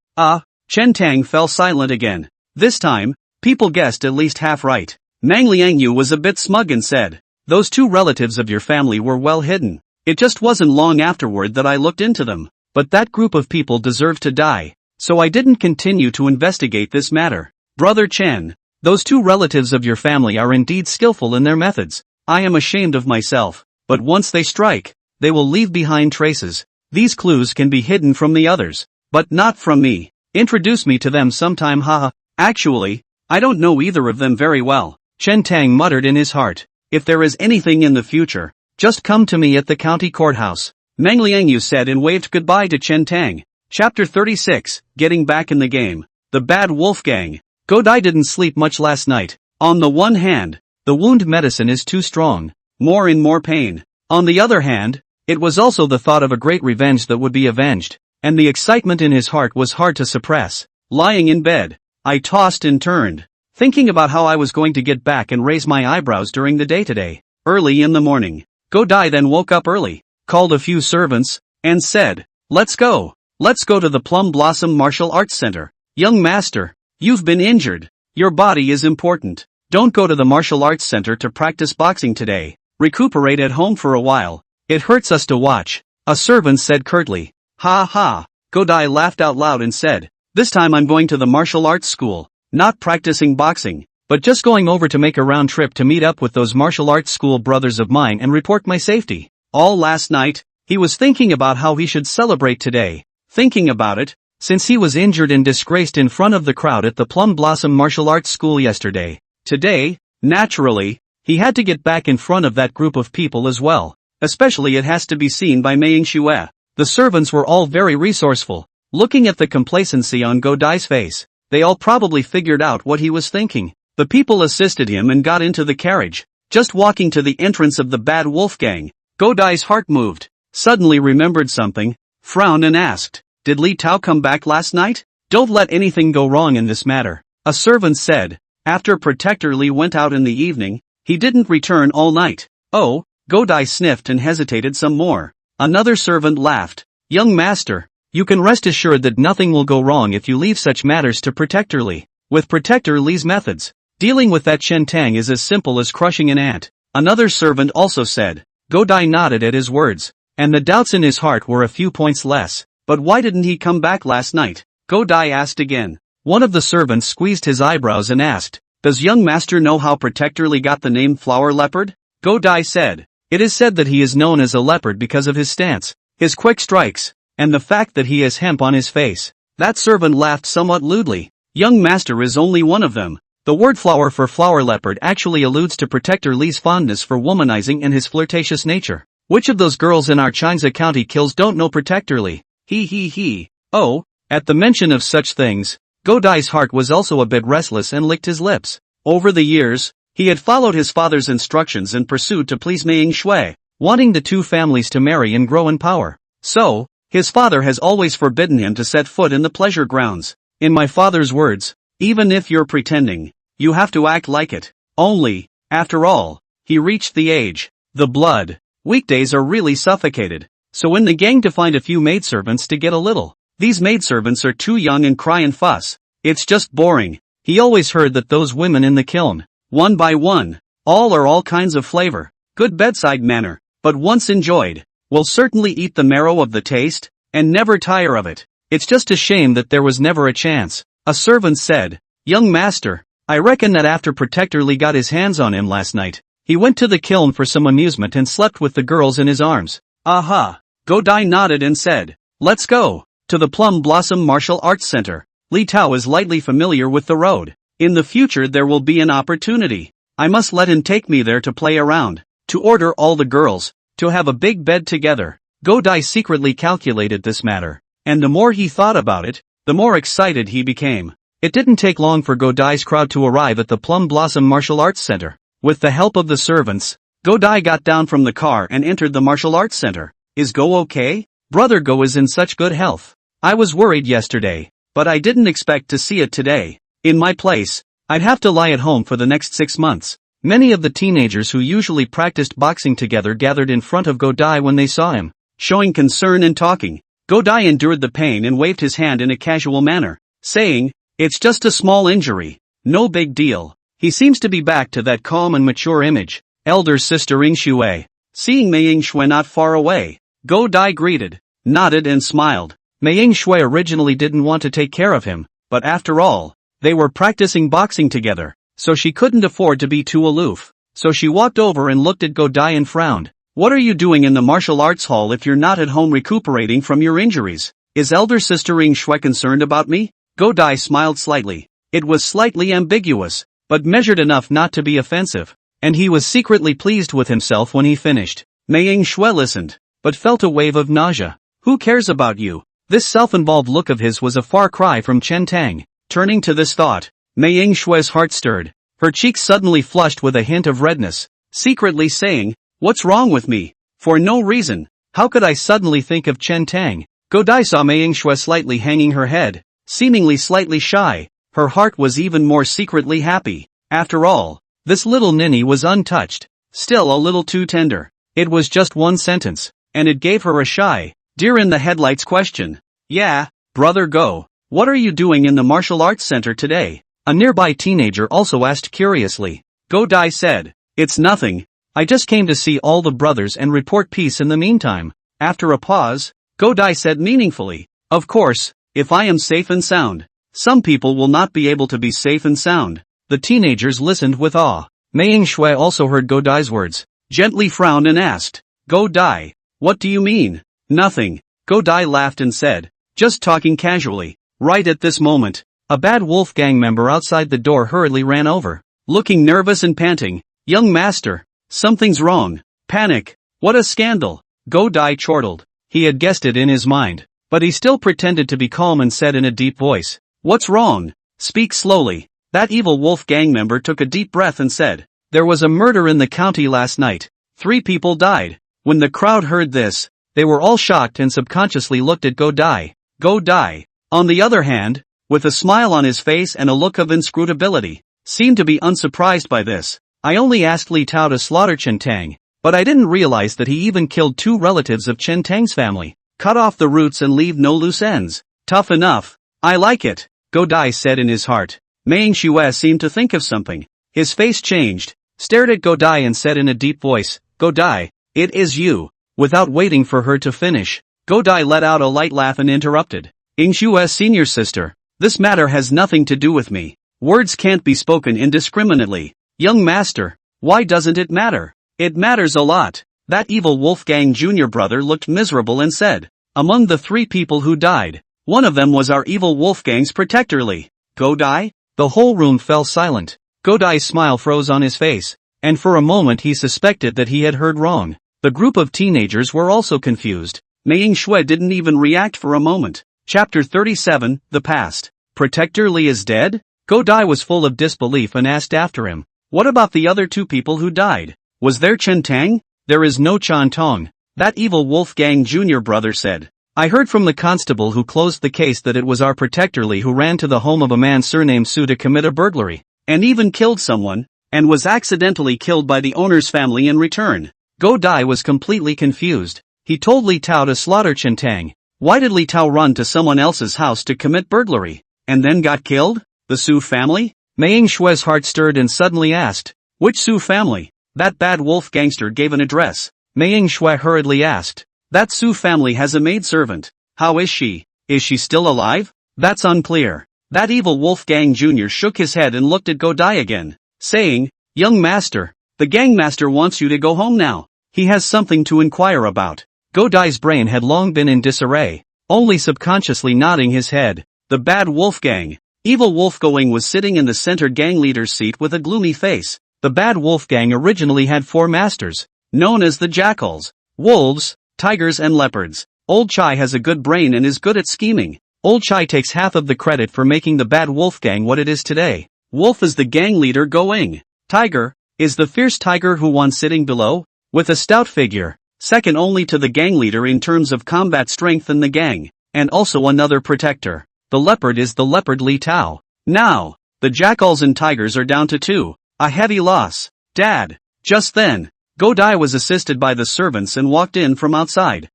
Chen Tang fell silent again. This time, people guessed at least half right. Meng Liangyu was a bit smug and said, "Those two relatives of your family were well hidden. It just wasn't long afterward that I looked into them. But that group of people deserved to die, so I didn't continue to investigate this matter. Brother Chen, those two relatives of your family are indeed skillful in their methods. I am ashamed of myself, but once they strike, they will leave behind traces. These clues can be hidden from the others, but not from me. Introduce me to them sometime, haha." "Actually, I don't know either of them very well," Chen Tang muttered in his heart. "If there is anything in the future, just come to me at the county courthouse." Meng Liangyu said and waved goodbye to Chen Tang. Chapter 36, Getting Back in the Game. The Bad Wolf Gang. Godai didn't sleep much last night. On the one hand, the wound medicine is too strong, more and more pain. On the other hand, it was also the thought of a great revenge that would be avenged, and the excitement in his heart was hard to suppress. Lying in bed, I tossed and turned, thinking about how I was going to get back and raise my eyebrows during the day today. Early in the morning, Godai then woke up early, called a few servants, and said, Let's go to the Plum Blossom Martial Arts Center. Young master, you've been injured. Your body is important. Don't go to the martial arts center to practice boxing today. Recuperate at home for a while. It hurts us to watch, a servant said curtly. Ha ha. Godai laughed out loud and said, This time I'm going to the martial arts school, not practicing boxing, but just going over to make a round trip to meet up with those martial arts school brothers of mine and report my safety. All last night, he was thinking about how he should celebrate today. Thinking about it, since he was injured and disgraced in front of the crowd at the Plum Blossom Martial Arts School yesterday. Today, naturally, he had to get back in front of that group of people as well. Especially it has to be seen by Mei Yingxue. The servants were all very resourceful. Looking at the complacency on Godai's face, they all probably figured out what he was thinking. The people assisted him and got into the carriage. Just walking to the entrance of the Bad Wolf Gang, Godai's heart moved. Suddenly remembered something, frowned and asked, Did Li Tao come back last night? Don't let anything go wrong in this matter. A servant said. After Protector Li went out in the evening, he didn't return all night. Oh, Godai sniffed and hesitated some more. Another servant laughed. Young master, you can rest assured that nothing will go wrong if you leave such matters to Protector Li. With Protector Li's methods, dealing with that Chen Tang is as simple as crushing an ant. Another servant also said. Godai nodded at his words, and the doubts in his heart were a few points less. But why didn't he come back last night? Godai asked again. One of the servants squeezed his eyebrows and asked, Does young master know how Protector Li got the name Flower Leopard? Godai said. It is said that he is known as a leopard because of his stance, his quick strikes, and the fact that he has hemp on his face. That servant laughed somewhat lewdly. Young master is only one of them. The word flower for flower leopard actually alludes to Protector Li's fondness for womanizing and his flirtatious nature. Which of those girls in our Changsha County kills don't know Protector Li? He. Oh, at the mention of such things, Godai's heart was also a bit restless and licked his lips. Over the years, he had followed his father's instructions and pursued to please Mei Yingxue, wanting the two families to marry and grow in power. So, his father has always forbidden him to set foot in the pleasure grounds. In my father's words, Even if you're pretending, you have to act like it. Only, after all, he reached the age. The blood. Weekdays are really suffocated. So in the gang to find a few maidservants to get a little. These maidservants are too young and cry and fuss. It's just boring. He always heard that those women in the kiln, one by one, all kinds of flavor, good bedside manner, but once enjoyed, will certainly eat the marrow of the taste, and never tire of it. It's just a shame that there was never a chance. A servant said, "Young master, I reckon that after Protector Lee got his hands on him last night, he went to the kiln for some amusement and slept with the girls in his arms." Aha! Godai nodded and said, "Let's go to the Plum Blossom Martial Arts Center." Li Tao is lightly familiar with the road. In the future there will be an opportunity. I must let him take me there to play around, to order all the girls, to have a big bed together. Godai secretly calculated this matter, and the more he thought about it, the more excited he became. It didn't take long for Godai's crowd to arrive at the Plum Blossom Martial Arts Center. With the help of the servants, Godai got down from the car and entered the martial arts center. "Is Go okay?" "Brother Go is in such good health. I was worried yesterday, but I didn't expect to see it today. In my place, I'd have to lie at home for the next 6 months." Many of the teenagers who usually practiced boxing together gathered in front of Godai when they saw him, showing concern and talking. Godai endured the pain and waved his hand in a casual manner, saying, "It's just a small injury. No big deal." He seems to be back to that calm and mature image. Elder sister Ying Shui. Seeing Mei Ying Shui not far away, Godai greeted, nodded and smiled. Mei Ying Shui originally didn't want to take care of him, but after all, they were practicing boxing together, so she couldn't afford to be too aloof. So she walked over and looked at Godai and frowned. "What are you doing in the martial arts hall if you're not at home recuperating from your injuries? Is elder sister Ying Shui concerned about me?" Godai smiled slightly. It was slightly ambiguous, but measured enough not to be offensive, and he was secretly pleased with himself when he finished. Mei Ying Shui listened, but felt a wave of nausea. "Who cares about you?" This self-involved look of his was a far cry from Chen Tang. Turning to this thought, Mei Ying Shui's heart stirred. Her cheeks suddenly flushed with a hint of redness, secretly saying, "What's wrong with me? For no reason. How could I suddenly think of Chen Tang?" Godai saw Mei Ying Shui slightly hanging her head, seemingly slightly shy. Her heart was even more secretly happy. After all, this little ninny was untouched, still a little too tender. It was just one sentence, and it gave her a shy, deer-in-the-headlights question. "Yeah, brother Go, what are you doing in the martial arts center today?" A nearby teenager also asked curiously. Godai said, "It's nothing. I just came to see all the brothers and report peace in the meantime." After a pause, Godai said meaningfully, "Of course, if I am safe and sound. Some people will not be able to be safe and sound." The teenagers listened with awe. Mei Ying Shui also heard Godai's words, gently frowned and asked, "Godai, what do you mean?" "Nothing." Godai laughed and said, "Just talking casually." Right at this moment, a bad wolf gang member outside the door hurriedly ran over, looking nervous and panting. "Young master, something's wrong." "Panic. What a scandal." Godai chortled. He had guessed it in his mind, but he still pretended to be calm and said in a deep voice, "What's wrong? Speak slowly." That evil wolf gang member took a deep breath and said, "There was a murder in the county last night. 3 people died." When the crowd heard this, they were all shocked and subconsciously looked at Godai. Godai, on the other hand, with a smile on his face and a look of inscrutability, seemed to be unsurprised by this. "I only asked Li Tao to slaughter Chen Tang, but I didn't realize that he even killed 2 relatives of Chen Tang's family. Cut off the roots and leave no loose ends. Tough enough. I like it," Godai said in his heart. Mei Ying Shui seemed to think of something. His face changed, stared at Godai and said in a deep voice, "Godai, it is you." Without waiting for her to finish, Godai let out a light laugh and interrupted. "Ying Shui's senior sister, this matter has nothing to do with me. Words can't be spoken indiscriminately. Young master, why doesn't it matter?" "It matters a lot." That evil Wolfgang junior brother looked miserable and said, "Among the 3 people who died, one of them was our evil Wolfgang's protector Lee." "Godai?" The whole room fell silent. Godai's smile froze on his face, and for a moment he suspected that he had heard wrong. The group of teenagers were also confused. Mei Ying Shui didn't even react for a moment. Chapter 37, The Past. Protector Lee is dead? Godai was full of disbelief and asked after him, "What about the other 2 people who died? Was there Chen Tang?" "There is no Chen Tong," that evil Wolfgang junior brother said. I heard from the constable who closed the case that it was our protector Lee who ran to the home of a man surnamed Su to commit a burglary, and even killed someone, and was accidentally killed by the owner's family in return. Go Dai was completely confused. He told Li Tao to slaughter Chen Tang. Why did Li Tao run to someone else's house to commit burglary, and then got killed? The Su family? Mei Shui's heart stirred and suddenly asked, which Su family? That bad wolf gangster gave an address. Mei Shui hurriedly asked. That Su family has a maidservant. How is she? Is she still alive? That's unclear. That evil Wolfgang Jr. shook his head and looked at Go Dai again, saying, young master, the gangmaster wants you to go home now. He has something to inquire about. Go Dai's brain had long been in disarray, only subconsciously nodding his head. The bad Wolfgang. Evil Wolfgang was sitting in the center gang leader's seat with a gloomy face. The bad Wolfgang originally had 4 masters, known as the jackals, wolves, tigers and leopards. Old Chai has a good brain and is good at scheming. Old Chai takes half of the credit for making the bad Wolfgang what it is today. Wolf is the gang leader going. Tiger is the fierce tiger who won sitting below, with a stout figure, second only to the gang leader in terms of combat strength in the gang, and also another protector. The leopard is the leopard Li Tao. Now, the jackals and tigers are down to 2, a heavy loss. Dad. Just then, Go Dai was assisted by the servants and walked in from outside.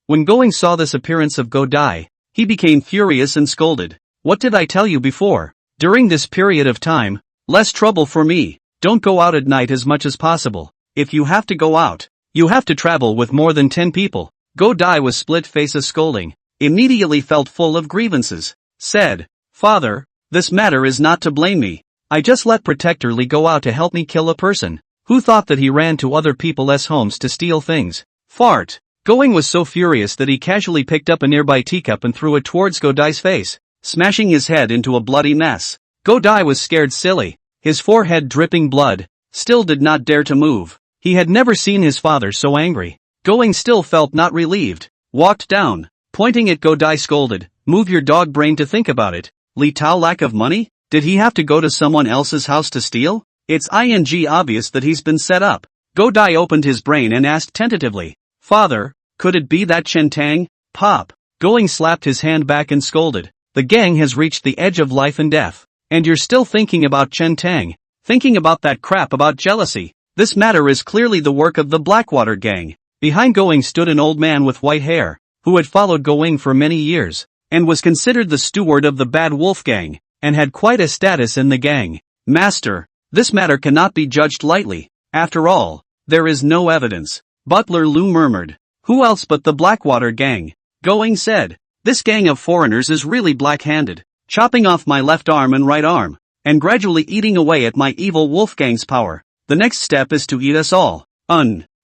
When Going saw this appearance of Go Dai, he became furious and scolded. What did I tell you before? During this period of time, less trouble for me. Don't go out at night as much as possible. If you have to go out, you have to travel with more than 10 people. Go Dai was split faces scolding, immediately felt full of grievances, said, Father, this matter is not to blame me. I just let Protector Lee go out to help me kill a person. Who thought that he ran to other people's homes to steal things? Fart. Going was so furious that he casually picked up a nearby teacup and threw it towards Go Dai's face, smashing his head into a bloody mess. Go Dai was scared silly, his forehead dripping blood, still did not dare to move. He had never seen his father so angry. Going still felt not relieved, walked down, pointing at Go Dai scolded, move your dog brain to think about it. Li Tao lack of money? Did he have to go to someone else's house to steal? It's obvious that he's been set up. Go Dai opened his brain and asked tentatively, Father, could it be that Chen Tang? Pop. Going slapped his hand back and scolded, the gang has reached the edge of life and death. And you're still thinking about Chen Tang, thinking about that crap about jealousy. This matter is clearly the work of the Blackwater gang. Behind Going stood an old man with white hair, who had followed Going for many years, and was considered the steward of the Bad Wolf gang, and had quite a status in the gang. Master, this matter cannot be judged lightly. After all, there is no evidence. Butler Lu murmured. Who else but the Blackwater gang? Going said. This gang of foreigners is really black-handed, chopping off my left arm and right arm, and gradually eating away at my evil Wolfgang's power. The next step is to eat us all.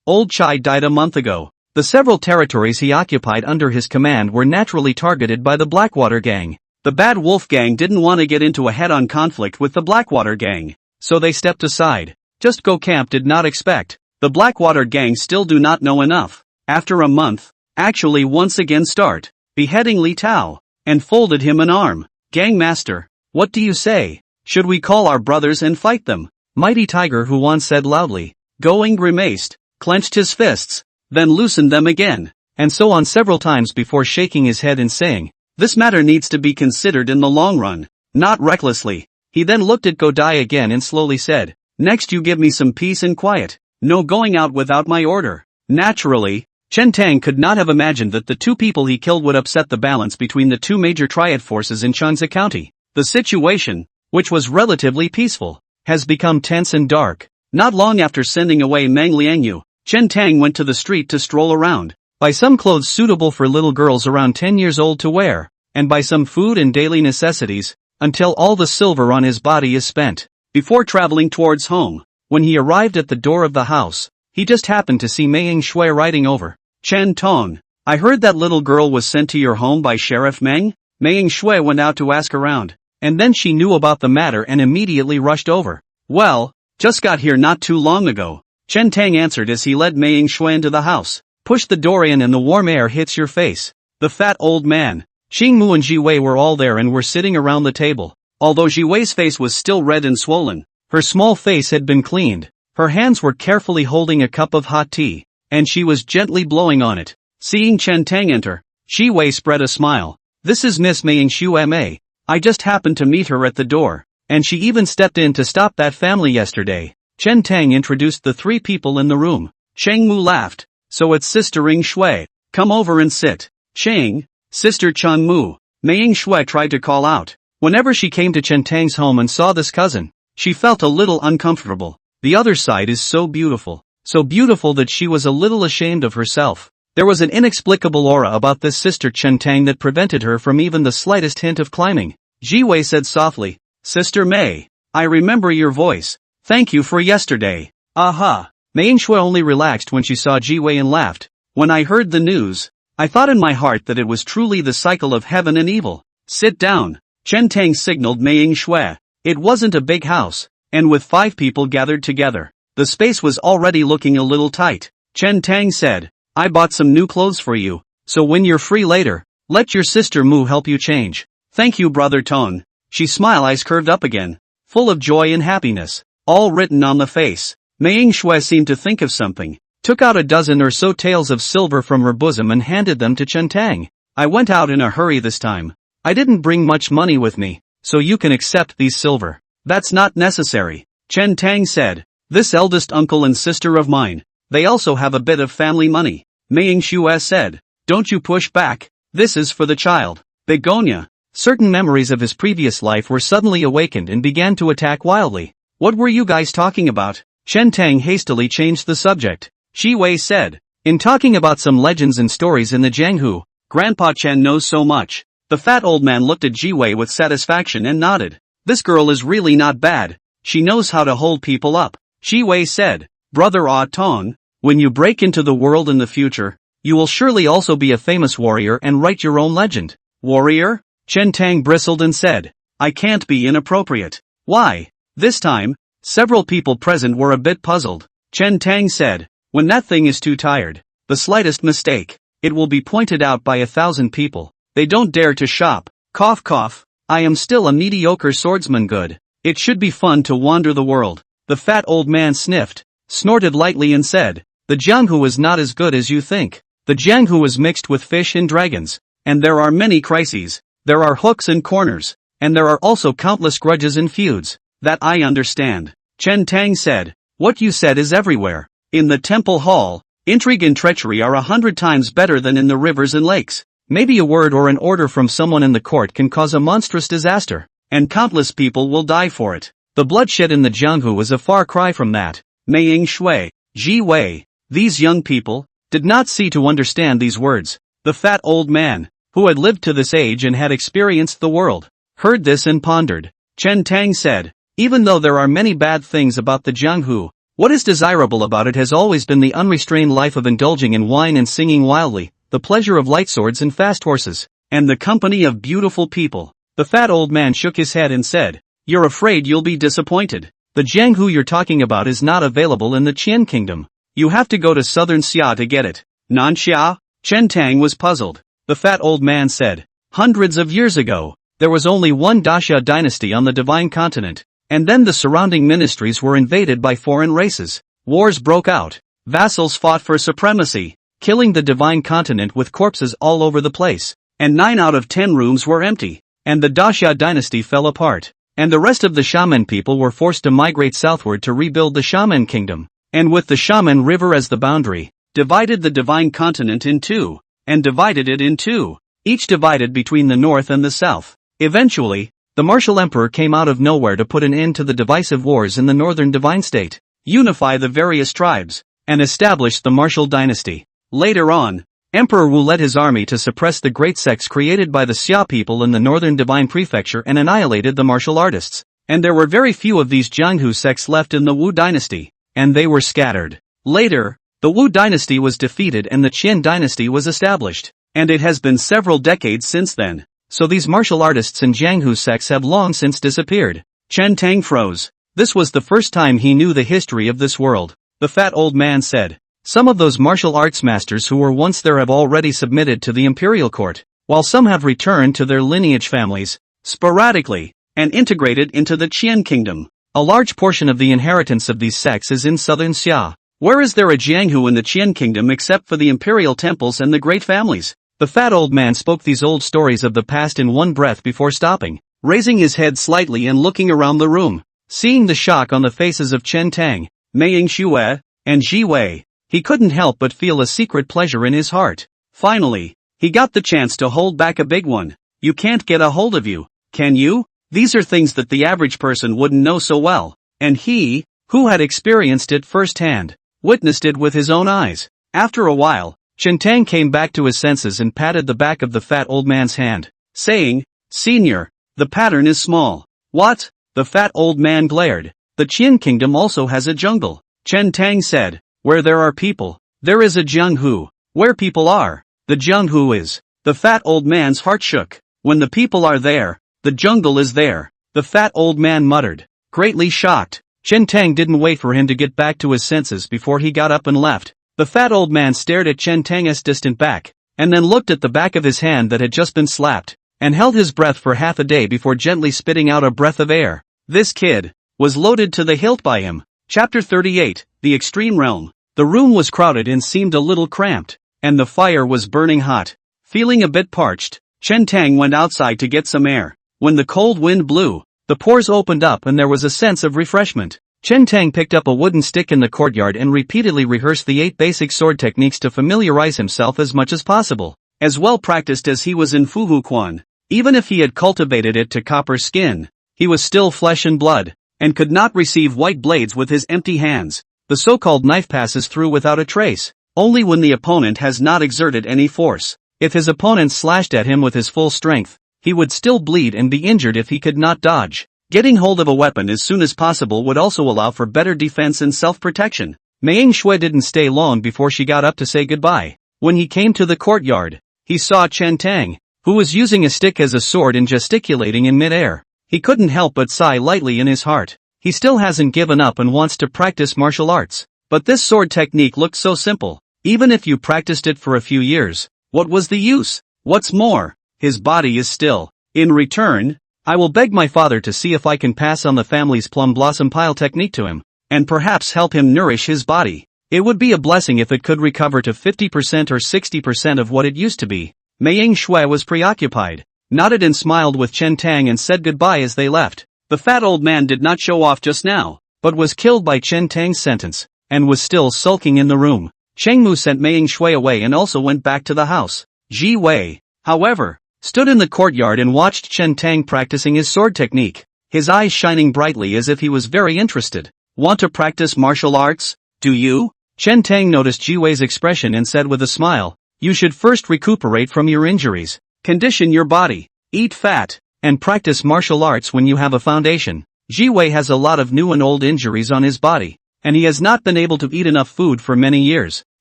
Old Chai died a month ago. The several territories he occupied under his command were naturally targeted by the Blackwater gang. The Bad Wolf gang didn't want to get into a head-on conflict with the Blackwater gang, so they stepped aside. Just Go Camp did not expect. The Blackwater gang still do not know enough. After a month, actually once again start beheading Li Tao, and folded him an arm. Gangmaster, what do you say? Should we call our brothers and fight them? Mighty Tiger Huan said loudly. Going grimaced, clenched his fists, then loosened them again, and so on several times before shaking his head and saying, this matter needs to be considered in the long run, not recklessly. He then looked at Go Dai again and slowly said, next you give me some peace and quiet, no going out without my order. Naturally, Chen Tang could not have imagined that the 2 people he killed would upset the balance between the 2 major triad forces in Changsa County. The situation, which was relatively peaceful, has become tense and dark. Not long after sending away Meng Liangyu, Chen Tang went to the street to stroll around, buy some clothes suitable for little girls around 10 years old to wear, and buy some food and daily necessities, until all the silver on his body is spent. Before traveling towards home, when he arrived at the door of the house, he just happened to see Mei Shui riding over. Chen Tong, I heard that little girl was sent to your home by Sheriff Meng? Mei Shui went out to ask around, and then she knew about the matter and immediately rushed over. Well, just got here not too long ago, Chen Tang answered as he led Mei Shui into the house. Push the door in and the warm air hits your face. The fat old man, Qing Mu and Ji Wei were all there and were sitting around the table. Although Ji Wei's face was still red and swollen, her small face had been cleaned. Her hands were carefully holding a cup of hot tea. and she was gently blowing on it. Seeing Chen Tang enter, Shi Wei spread a smile. "This is Miss Maying Xu Ma. I just happened to meet her at the door, and she even stepped in to stop that family yesterday." Chen Tang introduced the three people in the room. Cheng Mu laughed. "So it's Sister Ing Shui. Come over and sit." "Cheng, Sister Cheng Mu," Maying Shui tried to call out. Whenever she came to Chen Tang's home and saw this cousin, she felt a little uncomfortable. The other side is so beautiful that she was a little ashamed of herself. There was an inexplicable aura about this Sister Chen Tang that prevented her from even the slightest hint of climbing. Ji Wei said softly, "Sister May, I remember your voice. Thank you for yesterday." "Aha." Maying Shui only relaxed when she saw Ji Wei and laughed. "When I heard the news, I thought in my heart that it was truly the cycle of heaven and evil. Sit down." Chen Tang signaled Maying Shui. It wasn't a big house, and with 5 people gathered together, the space was already looking a little tight. Chen Tang said, "I bought some new clothes for you, so when you're free later, let your sister Mu help you change." "Thank you, Brother Tong." She's smile eyes curved up again, full of joy and happiness, all written on the face. Maying Shui seemed to think of something, took out a dozen or so taels of silver from her bosom and handed them to Chen Tang. "I went out in a hurry this time. I didn't bring much money with me, so you can accept these silver." "That's not necessary," Chen Tang said. "This eldest uncle and sister of mine, they also have a bit of family money." Maying Shui said, "Don't you push back, this is for the child." Begonia. Certain memories of his previous life were suddenly awakened and began to attack wildly. "What were you guys talking about?" Chen Tang hastily changed the subject. Shi Wei said, "In talking about some legends and stories in the Jianghu, Grandpa Chen knows so much." The fat old man looked at Ji Wei with satisfaction and nodded. "This girl is really not bad. She knows how to hold people up." Shi Wei said, "Brother Ah Tong, when you break into the world in the future, you will surely also be a famous warrior and write your own legend." "Warrior?" Chen Tang bristled and said, "I can't be inappropriate." "Why?" This time, several people present were a bit puzzled. Chen Tang said, "When that thing is too tired, the slightest mistake, it will be pointed out by 1,000 people. They don't dare to shop." Cough cough. "I am still a mediocre swordsman. Good. It should be fun to wander the world." The fat old man sniffed, snorted lightly and said, "The Jianghu is not as good as you think. The Jianghu is mixed with fish and dragons, and there are many crises, there are hooks and corners, and there are also countless grudges and feuds." "That I understand," Chen Tang said. "What you said is everywhere. In the temple hall, intrigue and treachery are 100 times better than in the rivers and lakes. Maybe a word or an order from someone in the court can cause a monstrous disaster, and countless people will die for it. The bloodshed in the Jianghu is a far cry from that." Maying Shui, Ji Wei, these young people, did not seem to understand these words. The fat old man, who had lived to this age and had experienced the world, heard this and pondered. Chen Tang said, "Even though there are many bad things about the Jianghu, what is desirable about it has always been the unrestrained life of indulging in wine and singing wildly, the pleasure of light swords and fast horses, and the company of beautiful people." The fat old man shook his head and said, "You're afraid you'll be disappointed. The Jianghu you're talking about is not available in the Qian kingdom. You have to go to southern Xia to get it." "Nanxia?" Chen Tang was puzzled. The fat old man said, "Hundreds of years ago, there was only one Daxia dynasty on the divine continent, and then the surrounding ministries were invaded by foreign races. Wars broke out. Vassals fought for supremacy, killing the divine continent with corpses all over the place, and 9 out of 10 rooms were empty, and the Daxia dynasty fell apart, and the rest of the Shaman people were forced to migrate southward to rebuild the Shaman kingdom, and with the Shaman river as the boundary, divided the divine continent in two, and divided it in two, each divided between the north and the south. Eventually, the martial emperor came out of nowhere to put an end to the divisive wars in the northern divine state, unify the various tribes, and establish the martial dynasty. Later on, Emperor Wu led his army to suppress the great sects created by the Xia people in the northern divine prefecture and annihilated the martial artists, and there were very few of these Jianghu sects left in the Wu dynasty, and they were scattered. Later, the Wu dynasty was defeated and the Qian dynasty was established, and it has been several decades since then, so these martial artists and Jianghu sects have long since disappeared. Chen Tang froze. This was the first time he knew the history of this world. The fat old man said, "Some of those martial arts masters who were once there have already submitted to the imperial court, while some have returned to their lineage families, sporadically, and integrated into the Qian kingdom. A large portion of the inheritance of these sects is in southern Xia, Where is there a Jianghu in the Qian kingdom except for the imperial temples and the great families? The fat old man spoke these old stories of the past in one breath before stopping, raising his head slightly and looking around the room. Seeing the shock on the faces of Chen Tang, Mei Yingxue, and Ji Wei, he couldn't help but feel a secret pleasure in his heart. Finally, he got the chance to hold back a big one. You can't get a hold of you, can you? These are things that the average person wouldn't know so well, and he, who had experienced it firsthand, witnessed it with his own eyes. After a while, Chen Tang came back to his senses and patted the back of the fat old man's hand, saying, "Senior, the pattern is small." "What?" The fat old man glared. "The Qian kingdom also has a jungle," Chen Tang said. "Where there are people, there is a Jianghu. Where people are, the Jianghu is." The fat old man's heart shook. "When the people are there, the jungle is there," the fat old man muttered, greatly shocked. Chen Tang didn't wait for him to get back to his senses before he got up and left. The fat old man stared at Chen Tang's distant back, and then looked at the back of his hand that had just been slapped, and held his breath for half a day before gently spitting out a breath of air. This kid was loaded to the hilt by him. Chapter 38, The Extreme Realm. The room was crowded and seemed a little cramped, and the fire was burning hot. Feeling a bit parched, Chen Tang went outside to get some air. When the cold wind blew, the pores opened up and there was a sense of refreshment. Chen Tang picked up a wooden stick in the courtyard and repeatedly rehearsed the 8 basic sword techniques to familiarize himself as much as possible. As well practiced as he was in Fuhu Quan, even if he had cultivated it to copper skin, he was still flesh and blood, and could not receive white blades with his empty hands. The so-called knife passes through without a trace, only when the opponent has not exerted any force. If his opponent slashed at him with his full strength, he would still bleed and be injured if he could not dodge. Getting hold of a weapon as soon as possible would also allow for better defense and self-protection. Mei Yingxue didn't stay long before she got up to say goodbye. When he came to the courtyard, he saw Chen Tang, who was using a stick as a sword and gesticulating in mid-air. He couldn't help but sigh lightly in his heart. He still hasn't given up and wants to practice martial arts. But this sword technique looked so simple. Even if you practiced it for a few years, what was the use? What's more, his body is still. In return, I will beg my father to see if I can pass on the family's plum blossom pile technique to him, and perhaps help him nourish his body. It would be a blessing if it could recover to 50% or 60% of what it used to be. Mei Yingxue was preoccupied, nodded and smiled with Chen Tang and said goodbye as they left. The fat old man did not show off just now, but was killed by Chen Tang's sentence, and was still sulking in the room. Chengmu sent Mei Yingxue away and also went back to the house. Ji Wei, however, stood in the courtyard and watched Chen Tang practicing his sword technique, his eyes shining brightly as if he was very interested. "Want to practice martial arts, do you?" Chen Tang noticed Ji Wei's expression and said with a smile, "You should first recuperate from your injuries, condition your body, eat fat, and practice martial arts when you have a foundation." Ji Wei has a lot of new and old injuries on his body, and he has not been able to eat enough food for many years.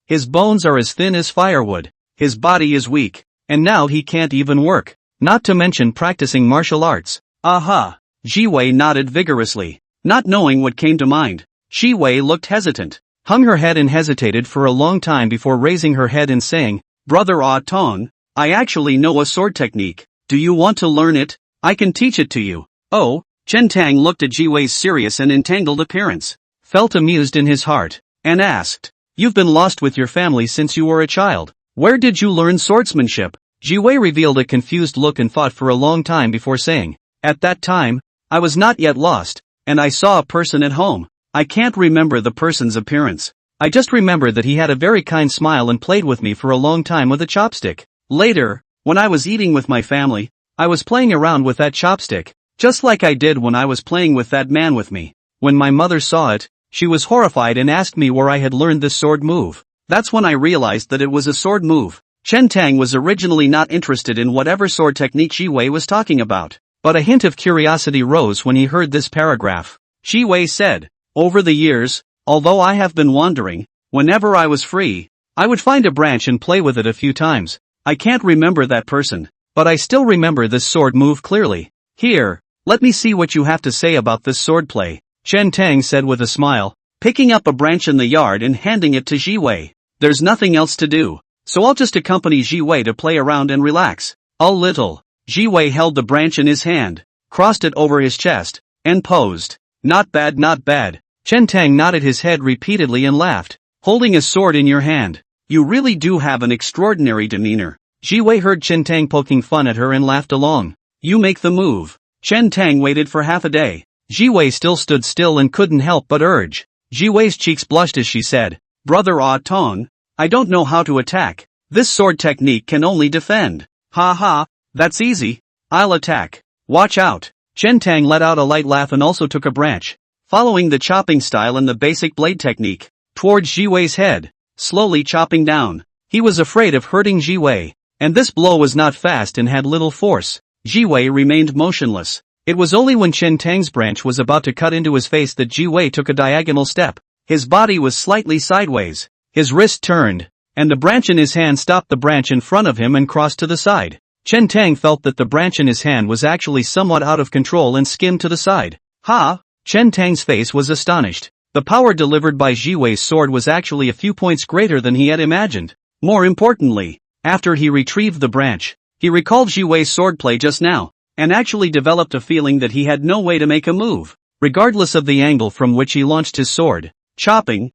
His bones are as thin as firewood, his body is weak, and now he can't even work, not to mention practicing martial arts. Aha! Ji Wei nodded vigorously, not knowing what came to mind. Ji Wei looked hesitant, hung her head and hesitated for a long time before raising her head and saying, "Brother Ah Tong, I actually know a sword technique. Do you want to learn it? I can teach it to you." "Oh?" Chen Tang looked at Ji Wei's serious and entangled appearance, felt amused in his heart, and asked, "You've been lost with your family since you were a child. Where did you learn swordsmanship?" Ji Wei revealed a confused look and thought for a long time before saying, "At that time, I was not yet lost, and I saw a person at home. I can't remember the person's appearance. I just remember that he had a very kind smile and played with me for a long time with a chopstick. Later, when I was eating with my family, I was playing around with that chopstick, just like I did when I was playing with that man with me. When my mother saw it, she was horrified and asked me where I had learned this sword move. That's when I realized that it was a sword move." Chen Tang was originally not interested in whatever sword technique Ji Wei was talking about, but a hint of curiosity rose when he heard this paragraph. Ji Wei said, "Over the years, although I have been wandering, whenever I was free, I would find a branch and play with it a few times. I can't remember that person, but I still remember this sword move clearly. Here, let me see what you have to say about this sword play," Chen Tang said with a smile, picking up a branch in the yard and handing it to Ji Wei. "There's nothing else to do, so I'll just accompany Ji Wei to play around and relax a little." Ji Wei held the branch in his hand, crossed it over his chest, and posed. "Not bad, not bad." Chen Tang nodded his head repeatedly and laughed. holding a sword in your hand. You really do have an extraordinary demeanor. Ji Wei heard Chen Tang poking fun at her and laughed along. You make the move. Chen Tang waited for half a day. Ji Wei still stood still and couldn't help but urge. Ji Wei's cheeks blushed as she said, Brother Ah Tong, I don't know how to attack. This sword technique can only defend. Ha ha, that's easy. I'll attack. Watch out. Chen Tang let out a light laugh and also took a branch, following the chopping style and the basic blade technique, towards Ji Wei's head, slowly chopping down. He was afraid of hurting Ji Wei, and this blow was not fast and had little force. Ji Wei remained motionless. It was only when Chen Tang's branch was about to cut into his face that Ji Wei took a diagonal step. His body was slightly sideways. His wrist turned, and the branch in his hand stopped the branch in front of him and crossed to the side. Chen Tang felt that the branch in his hand was actually somewhat out of control and skimmed to the side. Ha! Chen Tang's face was astonished. The power delivered by Ji Wei's sword was actually a few points greater than he had imagined. More importantly, after he retrieved the branch, he recalled Ji Wei's swordplay just now, and actually developed a feeling that he had no way to make a move, regardless of the angle from which he launched his sword. Chopping,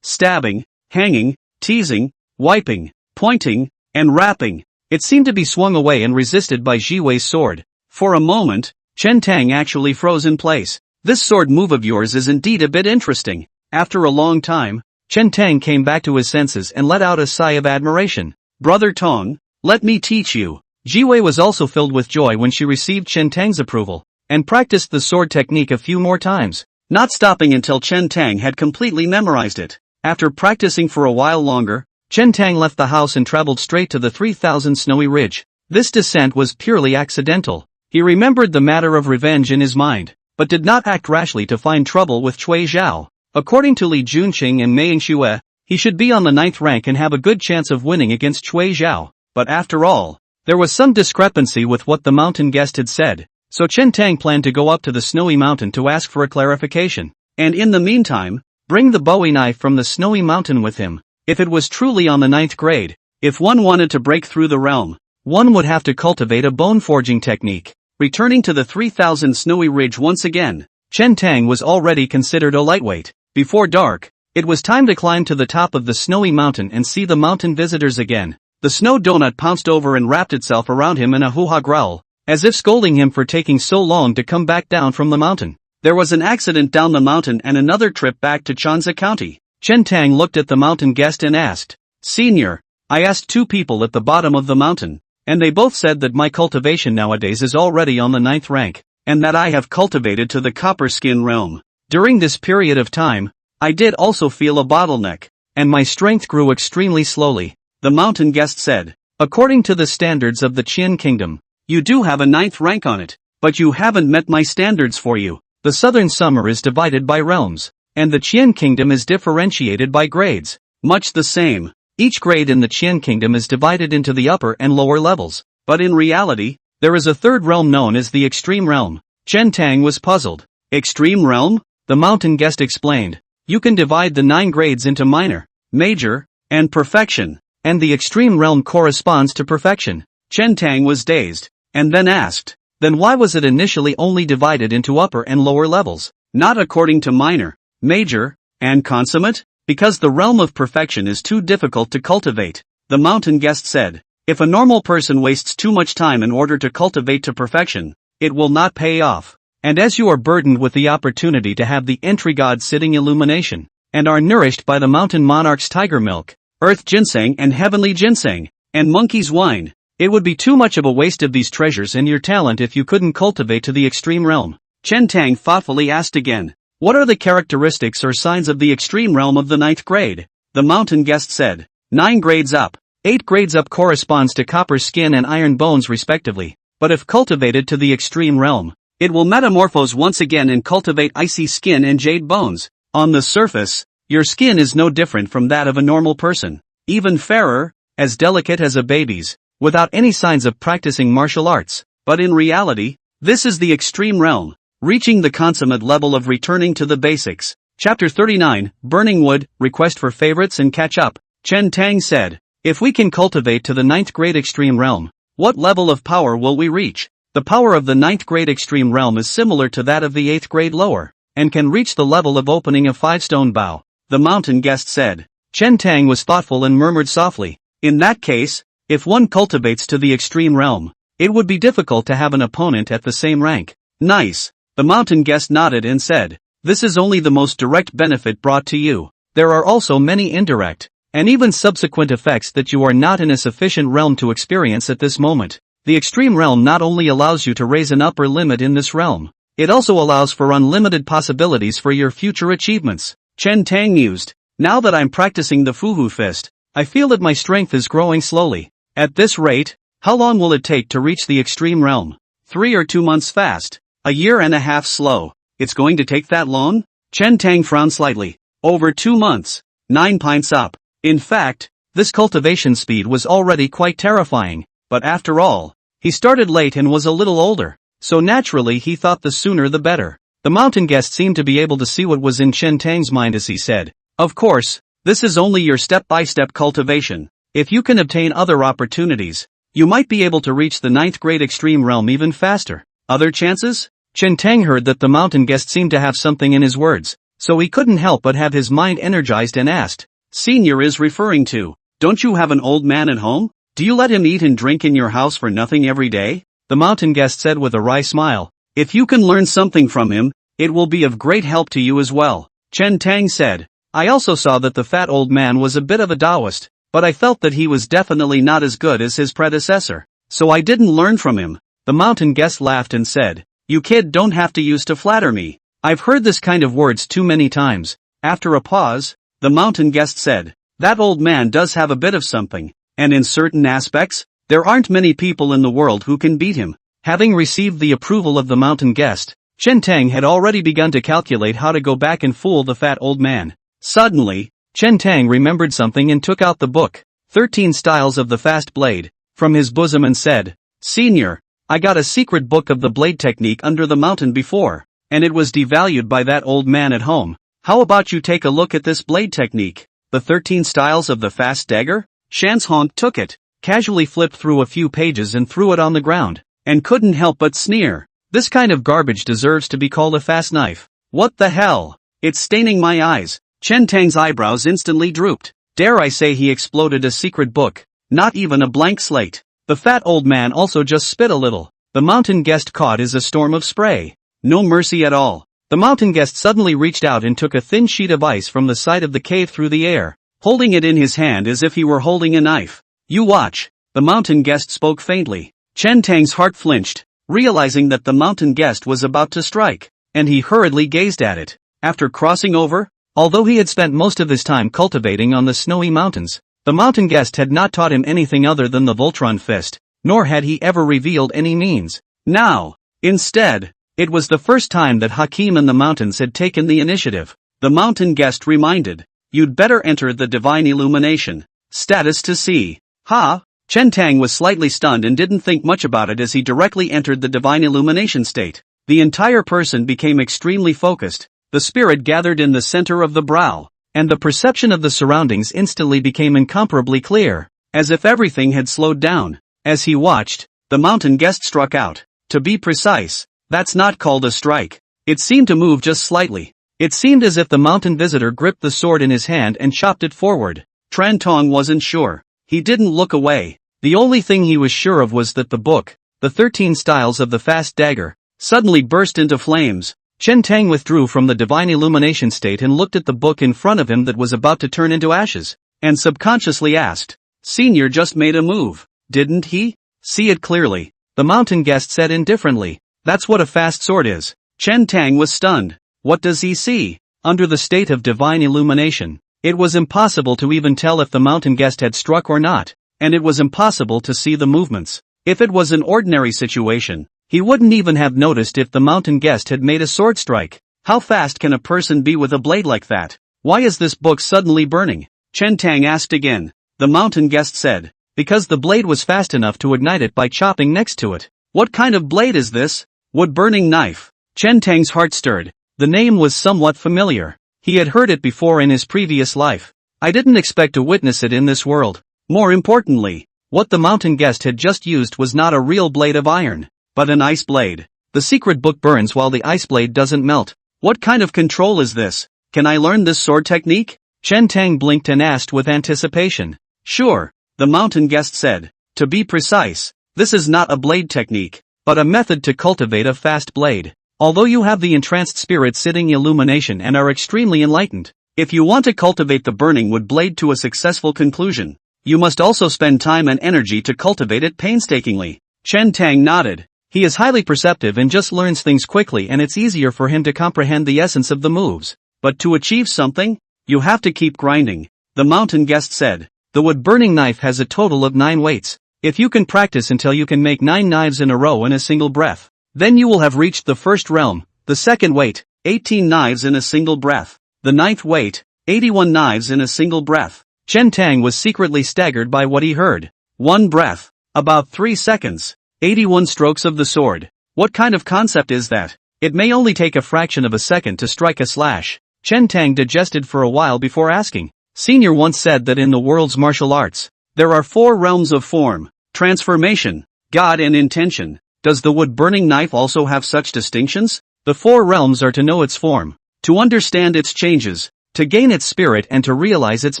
stabbing, hanging, teasing, wiping, pointing, and rapping. It seemed to be swung away and resisted by Ji Wei's sword. For a moment, Chen Tang actually froze in place. This sword move of yours is indeed a bit interesting. After a long time, Chen Tang came back to his senses and let out a sigh of admiration. Brother Tong, let me teach you. Ji Wei was also filled with joy when she received Chen Tang's approval, and practiced the sword technique a few more times, not stopping until Chen Tang had completely memorized it. After practicing for a while longer, Chen Tang left the house and traveled straight to the 3000 Snowy Ridge. This descent was purely accidental. He remembered the matter of revenge in his mind, but did not act rashly to find trouble with Cui Zhao. According to Li Junqing and Mei Yingxue, he should be on the 9th rank and have a good chance of winning against Cui Zhao. But after all, there was some discrepancy with what the mountain guest had said, so Chen Tang planned to go up to the snowy mountain to ask for a clarification, and in the meantime, bring the Bowie knife from the snowy mountain with him. If it was truly on the 9th grade, if one wanted to break through the realm, one would have to cultivate a bone forging technique. Returning to the 3000 Snowy Ridge once again, Chen Tang was already considered a lightweight. Before dark, it was time to climb to the top of the snowy mountain and see the mountain visitors again. The snow donut pounced over and wrapped itself around him in a hoo-ha growl, as if scolding him for taking so long to come back down from the mountain. There was an accident down the mountain and another trip back to Chanza County. Chen Tang looked at the mountain guest and asked, Senior, I asked 2 people at the bottom of the mountain, and they both said that my cultivation nowadays is already on the 9th rank, and that I have cultivated to the copper skin realm. During this period of time, I did also feel a bottleneck, and my strength grew extremely slowly. The mountain guest said, according to the standards of the Qian Kingdom, you do have a 9th rank on it, but you haven't met my standards for you. The southern summer is divided by realms, and the Qian Kingdom is differentiated by grades. Much the same, each grade in the Qian Kingdom is divided into the upper and lower levels, but in reality, there is a third realm known as the Extreme Realm. Chen Tang was puzzled. Extreme Realm? The mountain guest explained. You can divide the 9 grades into minor, major, and perfection, and the Extreme Realm corresponds to perfection. Chen Tang was dazed, and then asked, then why was it initially only divided into upper and lower levels, not according to minor, major, and consummate? Because the realm of perfection is too difficult to cultivate, the mountain guest said. If a normal person wastes too much time in order to cultivate to perfection, it will not pay off. And as you are burdened with the opportunity to have the entry god sitting illumination, and are nourished by the mountain monarch's tiger milk, earth ginseng and heavenly ginseng, and monkey's wine, it would be too much of a waste of these treasures and your talent if you couldn't cultivate to the extreme realm. Chen Tang thoughtfully asked again, what are the characteristics or signs of the extreme realm of the 9th grade? The mountain guest said, 9 grades up. 8 grades up corresponds to copper skin and iron bones respectively, but if cultivated to the extreme realm, it will metamorphose once again and cultivate icy skin and jade bones. On the surface, your skin is no different from that of a normal person, even fairer, as delicate as a baby's, without any signs of practicing martial arts. But in reality, this is the extreme realm, reaching the consummate level of returning to the basics. Chapter 39, Burning Wood, Request for Favorites and Catch Up. Chen Tang said, if we can cultivate to the 9th grade extreme realm, what level of power will we reach? The power of the 9th grade extreme realm is similar to that of the 8th grade lower, and can reach the level of opening a 5-stone bow. the mountain guest said. Chen Tang was thoughtful and murmured softly, in that case, if one cultivates to the extreme realm, it would be difficult to have an opponent at the same rank. Nice. The mountain guest nodded and said, this is only the most direct benefit brought to you. There are also many indirect, and even subsequent effects that you are not in a sufficient realm to experience at this moment. The extreme realm not only allows you to raise an upper limit in this realm, it also allows for unlimited possibilities for your future achievements. Chen Tang mused, now that I'm practicing the Fuhu Fist, I feel that my strength is growing slowly. At this rate, how long will it take to reach the extreme realm? 3 or 2 months fast. A year and a half slow. It's going to take that long? Chen Tang frowned slightly. Over 2 months. 9 pints up. In fact, this cultivation speed was already quite terrifying, but after all, he started late and was a little older, so naturally he thought the sooner the better. The mountain guest seemed to be able to see what was in Chen Tang's mind as he said, of course, this is only your step-by-step cultivation. If you can obtain other opportunities, you might be able to reach the 9th grade extreme realm even faster. Other chances? Chen Tang heard that the mountain guest seemed to have something in his words, so he couldn't help but have his mind energized and asked, Senior is referring to, don't you have an old man at home? Do you let him eat and drink in your house for nothing every day? The mountain guest said with a wry smile, if you can learn something from him, it will be of great help to you as well. Chen Tang said, I also saw that the fat old man was a bit of a Taoist, but I felt that he was definitely not as good as his predecessor, so I didn't learn from him. The mountain guest laughed and said, you kid don't have to use to flatter me. I've heard this kind of words too many times. After a pause, the mountain guest said, that old man does have a bit of something, and in certain aspects, there aren't many people in the world who can beat him. Having received the approval of the mountain guest, Chen Tang had already begun to calculate how to go back and fool the fat old man. Suddenly, Chen Tang remembered something and took out the book, 13 Styles of the Fast Blade, from his bosom and said, Senior, I got a secret book of the blade technique under the mountain before, and it was devalued by that old man at home. How about you take a look at this blade technique? The 13 Styles of the Fast Dagger? Shanshong took it, casually flipped through a few pages and threw it on the ground, and couldn't help but sneer. This kind of garbage deserves to be called a fast knife. What the hell? It's staining my eyes. Chen Tang's eyebrows instantly drooped. Dare I say he exploded a secret book? Not even a blank slate. The fat old man also just spit a little. The mountain guest caught is a storm of spray. No mercy at all. The mountain guest suddenly reached out and took a thin sheet of ice from the side of the cave through the air, holding it in his hand as if he were holding a knife. You watch. The mountain guest spoke faintly. Chen Tang's heart flinched, realizing that the mountain guest was about to strike, and he hurriedly gazed at it. After crossing over, although he had spent most of his time cultivating on the snowy mountains, the mountain guest had not taught him anything other than the Voltron Fist, nor had he ever revealed any means. Now, instead, it was the first time that Hakim and the mountains had taken the initiative. The mountain guest reminded, you'd better enter the divine illumination. Status to see. Ha! Chen Tang was slightly stunned and didn't think much about it as he directly entered the divine illumination state. The entire person became extremely focused, the spirit gathered in the center of the brow, and the perception of the surroundings instantly became incomparably clear, as if everything had slowed down. As he watched, the mountain guest struck out. To be precise, that's not called a strike. It seemed to move just slightly. It seemed as if the mountain visitor gripped the sword in his hand and chopped it forward. Tran Tong wasn't sure. He didn't look away. The only thing he was sure of was that the book, the 13 Styles of the Fast Dagger, suddenly burst into flames. Chen Tang withdrew from the divine illumination state and looked at the book in front of him that was about to turn into ashes, and subconsciously asked, Senior just made a move, didn't he? See it clearly. The mountain guest said indifferently, that's what a fast sword is. Chen Tang was stunned. What does he see? Under the state of divine illumination, it was impossible to even tell if the mountain guest had struck or not, and it was impossible to see the movements. If it was an ordinary situation, he wouldn't even have noticed if the mountain guest had made a sword strike. How fast can a person be with a blade like that? Why is this book suddenly burning? Chen Tang asked again. The mountain guest said, because the blade was fast enough to ignite it by chopping next to it. What kind of blade is this? Wood-burning knife. Chen Tang's heart stirred. The name was somewhat familiar. He had heard it before in his previous life. I didn't expect to witness it in this world. More importantly, what the mountain guest had just used was not a real blade of iron, but an ice blade. The secret book burns while the ice blade doesn't melt. What kind of control is this? Can I learn this sword technique? Chen Tang blinked and asked with anticipation. Sure, the mountain guest said. To be precise, this is not a blade technique, but a method to cultivate a fast blade. Although you have the entranced spirit sitting illumination and are extremely enlightened, if you want to cultivate the burning wood blade to a successful conclusion, you must also spend time and energy to cultivate it painstakingly. Chen Tang nodded. He is highly perceptive and just learns things quickly, and it's easier for him to comprehend the essence of the moves. But to achieve something, you have to keep grinding, the mountain guest said. The wood-burning knife has a total of 9 weights. If you can practice until you can make 9 knives in a row in a single breath, then you will have reached the first realm. The second weight, 18 knives in a single breath. The ninth weight, 81 knives in a single breath. Chen Tang was secretly staggered by what he heard. 1 breath. About 3 seconds. 81 strokes of the sword. What kind of concept is that? It may only take a fraction of a second to strike a slash. Chen Tang digested for a while before asking. Senior once said that in the world's martial arts, there are 4 realms of form, transformation, God and intention. Does the wood-burning knife also have such distinctions? The 4 realms are to know its form, to understand its changes, to gain its spirit and to realize its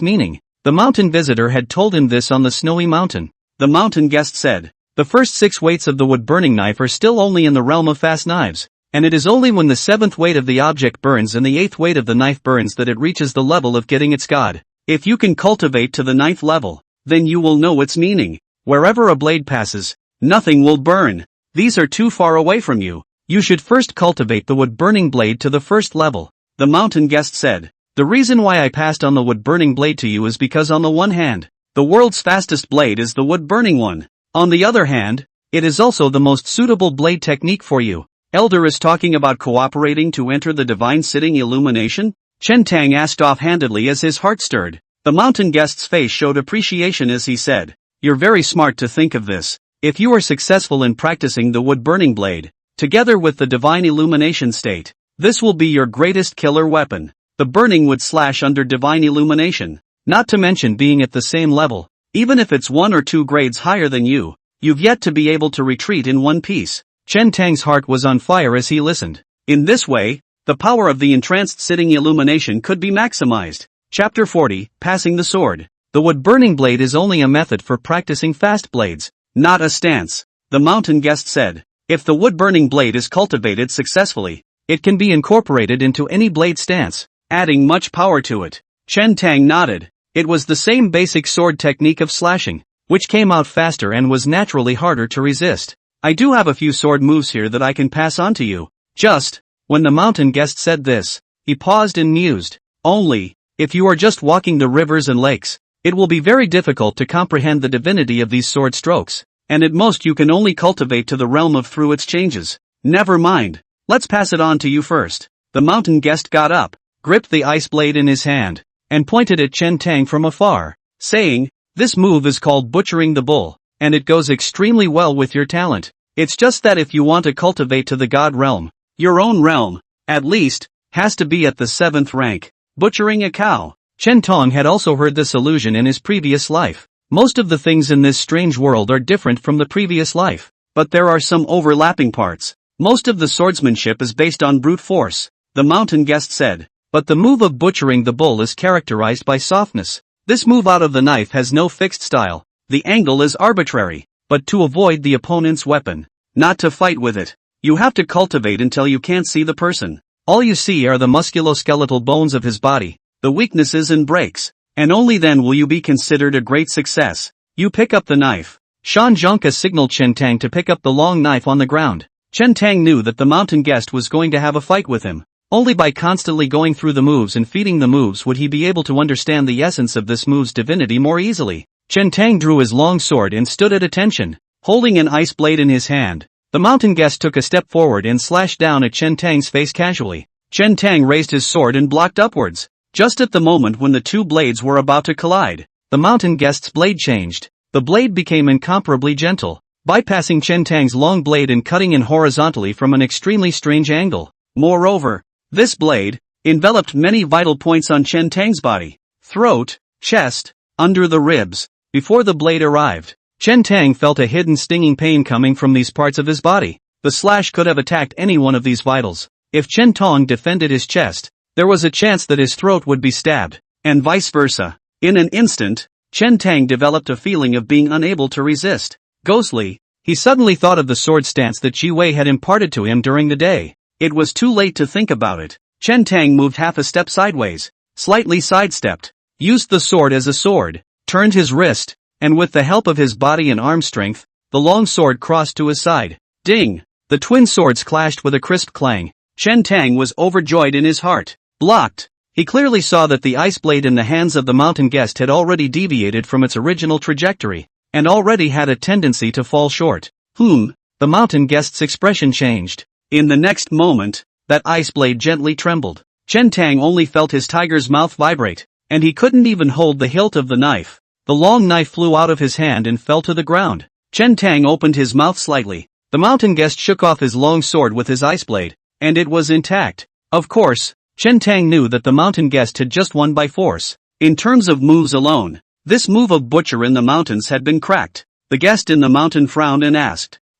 meaning. The mountain visitor had told him this on the snowy mountain. The mountain guest said, the first 6 weights of the wood-burning knife are still only in the realm of fast knives, and it is only when the 7th weight of the object burns and the 8th weight of the knife burns that it reaches the level of getting its God. If you can cultivate to the 9th level, then you will know its meaning. Wherever a blade passes, nothing will burn. These are too far away from you. You should first cultivate the wood-burning blade to the 1st level. The mountain guest said, the reason why I passed on the wood-burning blade to you is because on the one hand, the world's fastest blade is the wood-burning one. On the other hand, it is also the most suitable blade technique for you. Elder is talking about cooperating to enter the divine sitting illumination? Chen Tang asked offhandedly as his heart stirred. The mountain guest's face showed appreciation as he said, you're very smart to think of this. If you are successful in practicing the wood-burning blade, together with the divine illumination state, this will be your greatest killer weapon. The burning would slash under divine illumination, not to mention being at the same level. Even if it's 1 or 2 grades higher than you, you've yet to be able to retreat in one piece. Chen Tang's heart was on fire as he listened. In this way, the power of the entranced sitting illumination could be maximized. Chapter 40, Passing the Sword. The wood-burning blade is only a method for practicing fast blades, not a stance. The mountain guest said, if the wood-burning blade is cultivated successfully, it can be incorporated into any blade stance, adding much power to it. Chen Tang nodded. It was the same basic sword technique of slashing, which came out faster and was naturally harder to resist. I do have a few sword moves here that I can pass on to you. Just, when the mountain guest said this, he paused and mused. Only, if you are just walking the rivers and lakes, it will be very difficult to comprehend the divinity of these sword strokes, and at most you can only cultivate to the realm of through its changes. Never mind, let's pass it on to you first. The mountain guest got up, gripped the ice blade in his hand, and pointed at Chen Tang from afar, saying, this move is called butchering the bull, and it goes extremely well with your talent. It's just that if you want to cultivate to the God realm, your own realm, at least, has to be at the 7th rank. Butchering a cow. Chen Tong had also heard this illusion in his previous life. Most of the things in this strange world are different from the previous life, but there are some overlapping parts. Most of the swordsmanship is based on brute force, the mountain guest said, but the move of butchering the bull is characterized by softness. This move out of the knife has no fixed style. The angle is arbitrary, but to avoid the opponent's weapon, not to fight with it. You have to cultivate until you can't see the person. All you see are the musculoskeletal bones of his body, the weaknesses and breaks, and only then will you be considered a great success. You pick up the knife. Shan Zhongka signaled Chen Tang to pick up the long knife on the ground. Chen Tang knew that the mountain guest was going to have a fight with him. Only by constantly going through the moves and feeding the moves would he be able to understand the essence of this move's divinity more easily. Chen Tang drew his long sword and stood at attention, holding an ice blade in his hand. The mountain guest took a step forward and slashed down at Chen Tang's face casually. Chen Tang raised his sword and blocked upwards. Just at the moment when the 2 blades were about to collide, the mountain guest's blade changed. The blade became incomparably gentle, bypassing Chen Tang's long blade and cutting in horizontally from an extremely strange angle. Moreover, this blade enveloped many vital points on Chen Tang's body, throat, chest, under the ribs. Before the blade arrived, Chen Tang felt a hidden stinging pain coming from these parts of his body. The slash could have attacked any one of these vitals. If Chen Tong defended his chest, there was a chance that his throat would be stabbed, and vice versa. In an instant, Chen Tang developed a feeling of being unable to resist. Ghostly, he suddenly thought of the sword stance that Chi Wei had imparted to him during the day. It was too late to think about it. Chen Tang moved half a step sideways, slightly sidestepped, used the sword as a sword, turned his wrist, and with the help of his body and arm strength, the long sword crossed to his side. Ding! The twin swords clashed with a crisp clang. Chen Tang was overjoyed in his heart. Blocked! He clearly saw that the ice blade in the hands of the mountain guest had already deviated from its original trajectory, and already had a tendency to fall short. The mountain guest's expression changed. In the next moment, that ice blade gently trembled. Chen Tang only felt his tiger's mouth vibrate, and he couldn't even hold the hilt of the knife. The long knife flew out of his hand and fell to the ground. Chen Tang opened his mouth slightly. The mountain guest shook off his long sword with his ice blade, and it was intact. Of course, Chen Tang knew that the mountain guest had just won by force. In terms of moves alone, this move of Butcher in the Mountains had been cracked. The guest in the mountain frowned and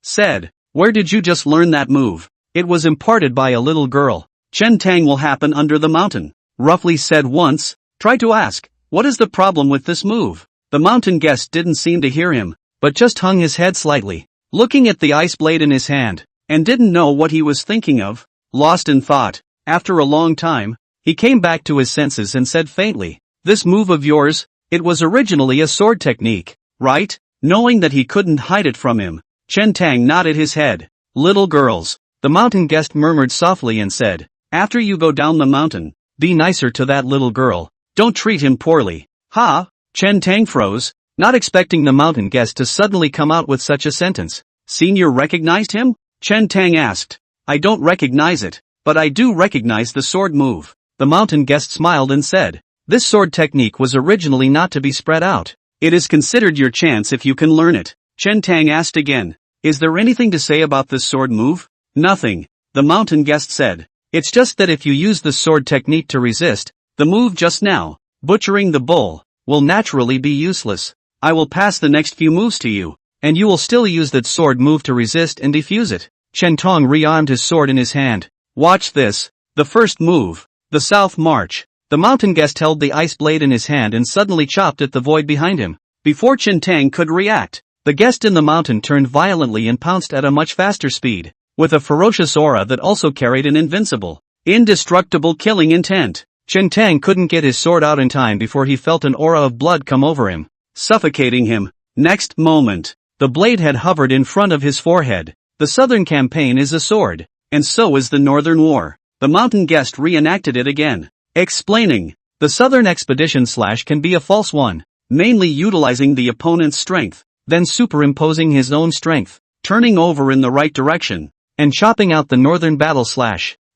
said, "Where did you just learn that move?" "It was imparted by a little girl. Chen Tang will happen under the mountain," roughly said once. Try to ask, "What is the problem with this move?" The mountain guest didn't seem to hear him, but just hung his head slightly, looking at the ice blade in his hand, and didn't know what he was thinking of. Lost in thought, after a long time, he came back to his senses and said faintly, "This move of yours, it was originally a sword technique, right?" Knowing that he couldn't hide it from him, Chen Tang nodded his head. "Little girls," the mountain guest murmured softly and said, "After you go down the mountain, be nicer to that little girl. Don't treat him poorly." "Ha?" Chen Tang froze, not expecting the mountain guest to suddenly come out with such a sentence. "Senior recognized him?" Chen Tang asked. "I don't recognize it, but I do recognize the sword move." The mountain guest smiled and said, "This sword technique was originally not to be spread out. It is considered your chance if you can learn it." Chen Tang asked again, "Is there anything to say about this sword move?" "Nothing," the mountain guest said. "It's just that if you use the sword technique to resist, the move just now, butchering the bull, will naturally be useless. I will pass the next few moves to you, and you will still use that sword move to resist and defuse it." Chen Tong rearmed his sword in his hand. "Watch this. The first move, the South March." The mountain guest held the ice blade in his hand and suddenly chopped at the void behind him. Before Chen Tang could react, the guest in the mountain turned violently and pounced at a much faster speed, with a ferocious aura that also carried an invincible, indestructible killing intent. Chen Tang couldn't get his sword out in time before he felt an aura of blood come over him, suffocating him. Next moment, the blade had hovered in front of his forehead. The Southern Campaign is a sword, and so is the Northern War. The mountain guest reenacted it again, explaining, "The Southern Expedition / can be a false one, mainly utilizing the opponent's strength, then superimposing his own strength, turning over in the right direction, and chopping out the Northern battle /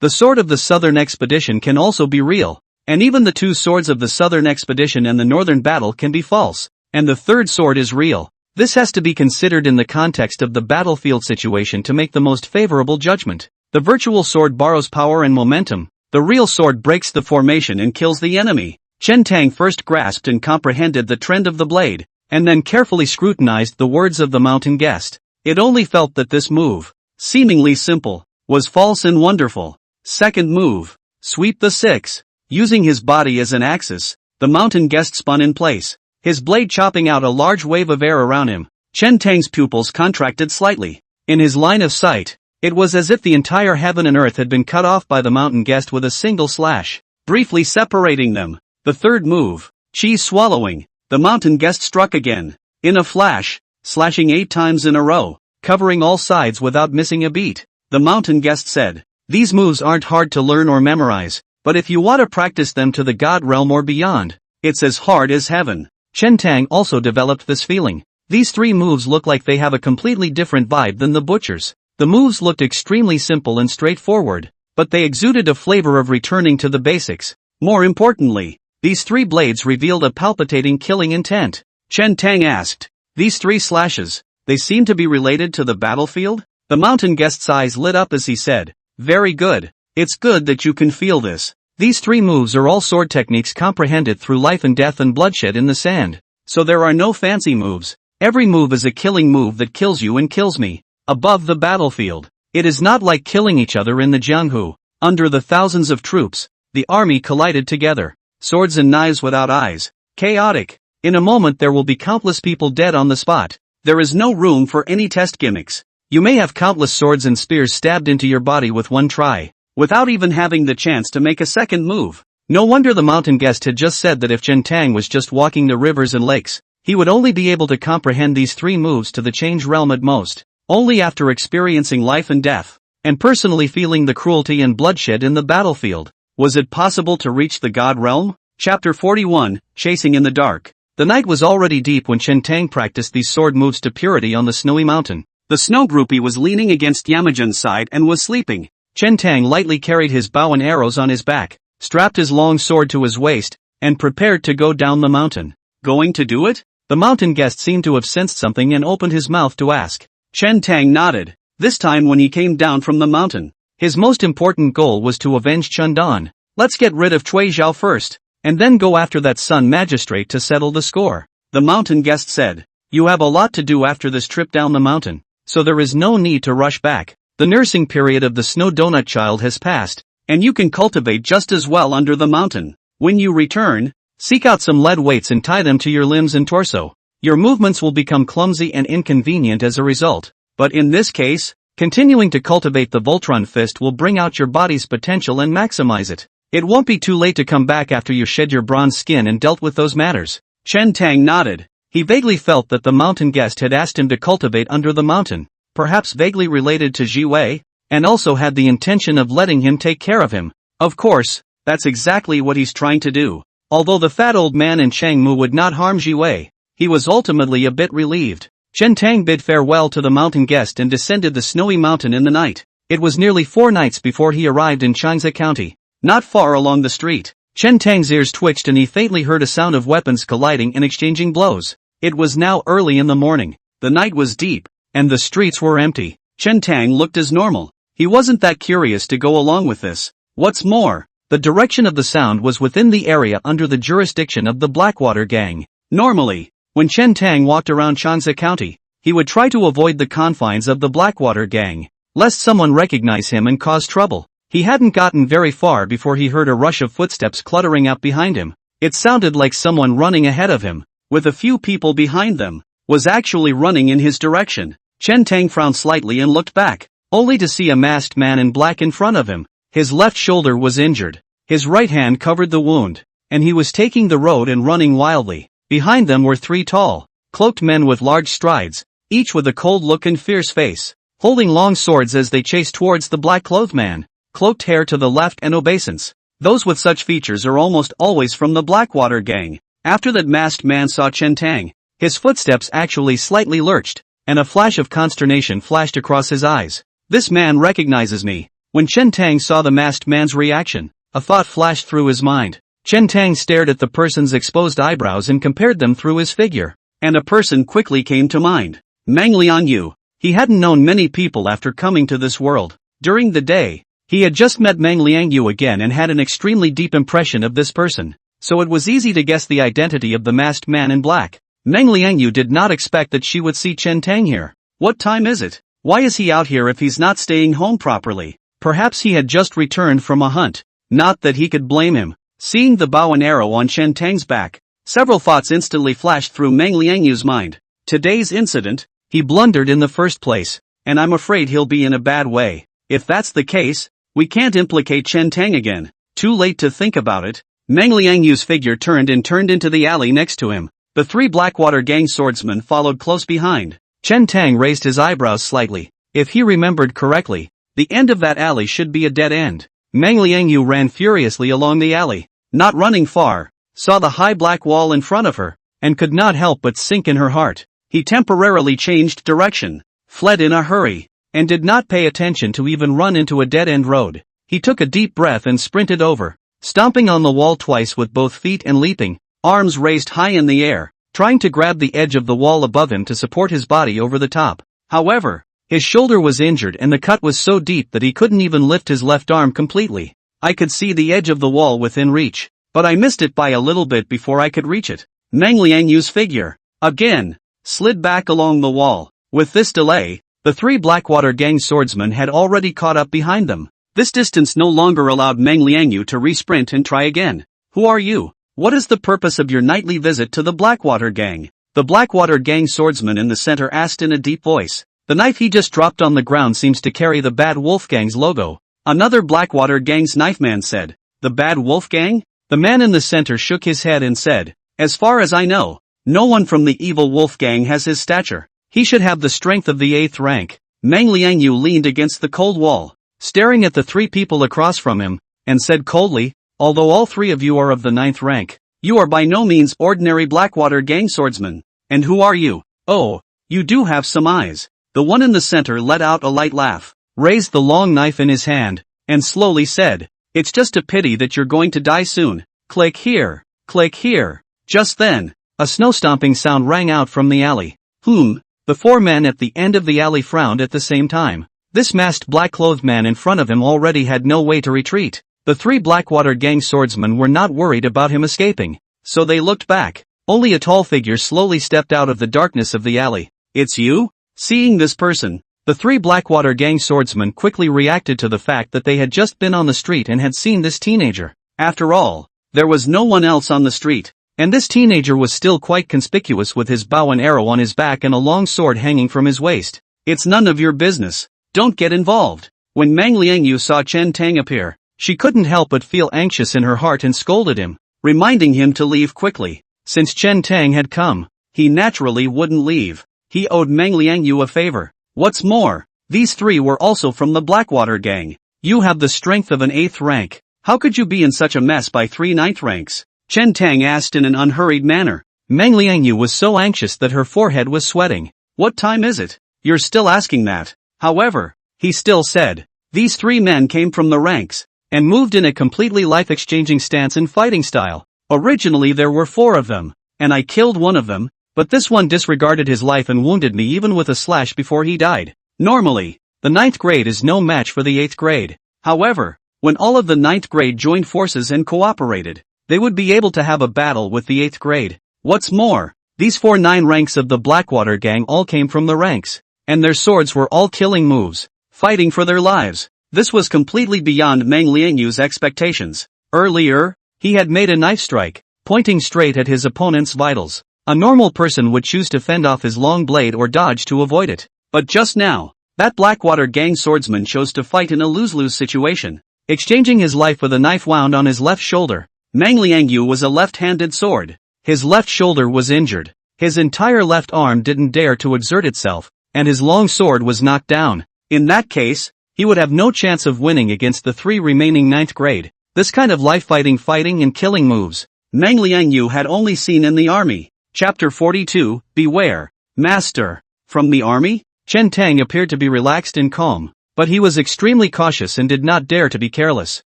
The sword of the Southern Expedition can also be real, and even the two swords of the Southern Expedition and the Northern battle can be false, and the third sword is real. This has to be considered in the context of the battlefield situation to make the most favorable judgment. The virtual sword borrows power and momentum. The real sword breaks the formation and kills the enemy." Chen Tang first grasped and comprehended the trend of the blade, and then carefully scrutinized the words of the mountain guest. It only felt that this move, seemingly simple, was false and wonderful. Second move, sweep the six. Using his body as an axis, the mountain guest spun in place, his blade chopping out a large wave of air around him. Chen Tang's pupils contracted slightly. In his line of sight, it was as if the entire heaven and earth had been cut off by the mountain guest with a single slash, briefly separating them. The third move, cheese swallowing. The mountain guest struck again, in a flash, slashing 8 times in a row, covering all sides without missing a beat. The mountain guest said, "These moves aren't hard to learn or memorize, but if you want to practice them to the god realm or beyond, it's as hard as heaven." Chen Tang also developed this feeling. These 3 moves look like they have a completely different vibe than the butcher's. The moves looked extremely simple and straightforward, but they exuded a flavor of returning to the basics. More importantly, these 3 blades revealed a palpitating killing intent. Chen Tang asked, "These 3 slashes, they seem to be related to the battlefield?" The mountain guest's eyes lit up as he said, "Very good. It's good that you can feel this. These 3 moves are all sword techniques comprehended through life and death and bloodshed in the sand. So there are no fancy moves. Every move is a killing move that kills you and kills me. Above the battlefield. It is not like killing each other in the Jianghu, under the thousands of troops. The army collided together. Swords and knives without eyes. Chaotic. In a moment there will be countless people dead on the spot. There is no room for any test gimmicks. You may have countless swords and spears stabbed into your body with one try, without even having the chance to make a second move. No wonder the mountain guest had just said that if Chen Tang was just walking the rivers and lakes, he would only be able to comprehend these 3 moves to the change realm at most, only after experiencing life and death, and personally feeling the cruelty and bloodshed in the battlefield. Was it possible to reach the God realm? Chapter 41, Chasing in the Dark. The night was already deep when Chen Tang practiced these sword moves to purity on the snowy mountain. The snow groupie was leaning against Yamajun's side and was sleeping. Chen Tang lightly carried his bow and arrows on his back, strapped his long sword to his waist, and prepared to go down the mountain. Going to do it? The mountain guest seemed to have sensed something and opened his mouth to ask. Chen Tang nodded. This time when he came down from the mountain, his most important goal was to avenge Chundan. Let's get rid of Cui Zhao first, and then go after that Sun Magistrate to settle the score, the mountain guest said. You have a lot to do after this trip down the mountain, so there is no need to rush back. The nursing period of the snow donut child has passed, and you can cultivate just as well under the mountain. When you return, seek out some lead weights and tie them to your limbs and torso. Your movements will become clumsy and inconvenient as a result, but in this case, continuing to cultivate the Voltron fist will bring out your body's potential and maximize it. It won't be too late to come back after you shed your bronze skin and dealt with those matters. Chen Tang nodded. He vaguely felt that the mountain guest had asked him to cultivate under the mountain, perhaps vaguely related to Ji Wei, and also had the intention of letting him take care of him. Of course, that's exactly what he's trying to do. Although the fat old man in Changmu would not harm Ji Wei, he was ultimately a bit relieved. Chen Tang bid farewell to the mountain guest and descended the snowy mountain in the night. It was nearly 4 nights before he arrived in Changzhou County. Not far along the street, Chen Tang's ears twitched and he faintly heard a sound of weapons colliding and exchanging blows. It was now early in the morning. The night was deep, and the streets were empty. Chen Tang looked as normal. He wasn't that curious to go along with this. What's more, the direction of the sound was within the area under the jurisdiction of the Blackwater gang. Normally, when Chen Tang walked around Changzhou County, he would try to avoid the confines of the Blackwater gang, lest someone recognize him and cause trouble. He hadn't gotten very far before he heard a rush of footsteps cluttering up behind him. It sounded like someone running ahead of him, with a few people behind them, was actually running in his direction. Chen Tang frowned slightly and looked back, only to see a masked man in black in front of him. His left shoulder was injured, his right hand covered the wound, and he was taking the road and running wildly. Behind them were 3 tall, cloaked men with large strides, each with a cold look and fierce face, holding long swords as they chased towards the black-clothed man. Cloaked hair to the left and obeisance. Those with such features are almost always from the Blackwater gang. After that masked man saw Chen Tang, his footsteps actually slightly lurched, and a flash of consternation flashed across his eyes. This man recognizes me. When Chen Tang saw the masked man's reaction, a thought flashed through his mind. Chen Tang stared at the person's exposed eyebrows and compared them through his figure, and a person quickly came to mind. Mang Liangyu. He hadn't known many people after coming to this world. During the day, he had just met Mang Liangyu again and had an extremely deep impression of this person, so it was easy to guess the identity of the masked man in black. Mang Liangyu did not expect that she would see Chen Tang here. What time is it? Why is he out here if he's not staying home properly? Perhaps he had just returned from a hunt. Not that he could blame him. Seeing the bow and arrow on Chen Tang's back, several thoughts instantly flashed through Mang Liangyu's mind. Today's incident, he blundered in the first place, and I'm afraid he'll be in a bad way. If that's the case, we can't implicate Chen Tang again. Too late to think about it. Mang Liangyu's figure turned into the alley next to him. The 3 Blackwater gang swordsmen followed close behind. Chen Tang raised his eyebrows slightly. If he remembered correctly, the end of that alley should be a dead end. Mang Liangyu ran furiously along the alley. Not running far, saw the high black wall in front of her, and could not help but sink in her heart. He temporarily changed direction, fled in a hurry, and did not pay attention to even run into a dead-end road. He took a deep breath and sprinted over, stomping on the wall twice with both feet and leaping, arms raised high in the air, trying to grab the edge of the wall above him to support his body over the top. However, his shoulder was injured and the cut was so deep that he couldn't even lift his left arm completely. I could see the edge of the wall within reach, but I missed it by a little bit before I could reach it. Mang Liangyu's figure, again, slid back along the wall. With this delay, the 3 Blackwater gang swordsmen had already caught up behind them. This distance no longer allowed Meng Liangyu to re-sprint and try again. Who are you? What is the purpose of your nightly visit to the Blackwater gang? The Blackwater gang swordsman in the center asked in a deep voice. The knife he just dropped on the ground seems to carry the Bad Wolf Gang's logo. Another Blackwater gang's knife man said. The Bad Wolf Gang? The man in the center shook his head and said, as far as I know, no one from the evil Wolf Gang has his stature. He should have the strength of the 8th rank. Meng Liangyu leaned against the cold wall, staring at the 3 people across from him, and said coldly, although all 3 of you are of the 9th rank, you are by no means ordinary Blackwater gang swordsmen. And who are you? Oh, you do have some eyes. The one in the center let out a light laugh, raised the long knife in his hand, and slowly said, it's just a pity that you're going to die soon. Click here. Click here. Just then, a snow-stomping sound rang out from the alley. The 4 men at the end of the alley frowned at the same time. This masked black-clothed man in front of him already had no way to retreat. The 3 Blackwater gang swordsmen were not worried about him escaping, so they looked back. Only a tall figure slowly stepped out of the darkness of the alley. It's you? Seeing this person, the 3 Blackwater gang swordsmen quickly reacted to the fact that they had just been on the street and had seen this teenager. After all, there was no one else on the street. And this teenager was still quite conspicuous with his bow and arrow on his back and a long sword hanging from his waist. It's none of your business. Don't get involved. When Meng Liangyu saw Chen Tang appear, she couldn't help but feel anxious in her heart and scolded him, reminding him to leave quickly. Since Chen Tang had come, he naturally wouldn't leave. He owed Meng Liangyu a favor. What's more, these 3 were also from the Blackwater gang. You have the strength of an 8th rank. How could you be in such a mess by 3 9th ranks? Chen Tang asked in an unhurried manner. Meng Liangyu was so anxious that her forehead was sweating. What time is it? You're still asking that. However, he still said, these 3 men came from the ranks, and moved in a completely life-exchanging stance and fighting style. Originally there were 4 of them, and I killed one of them, but this one disregarded his life and wounded me even with a slash before he died. Normally, the 9th grade is no match for the 8th grade. However, when all of the 9th grade joined forces and cooperated, they would be able to have a battle with the 8th grade. What's more, these 4 9 ranks of the Blackwater gang all came from the ranks, and their swords were all killing moves, fighting for their lives. This was completely beyond Meng Liangyu's expectations. Earlier, he had made a knife strike, pointing straight at his opponent's vitals. A normal person would choose to fend off his long blade or dodge to avoid it. But just now, that Blackwater gang swordsman chose to fight in a lose-lose situation, exchanging his life with a knife wound on his left shoulder. Meng Liangyu was a left-handed sword. His left shoulder was injured. His entire left arm didn't dare to exert itself, and his long sword was knocked down. In that case, he would have no chance of winning against the 3 remaining 9th grade. This kind of fighting and killing moves, Meng Liangyu had only seen in the army. Chapter 42, Beware. Master. From the army? Chen Tang appeared to be relaxed and calm, but he was extremely cautious and did not dare to be careless.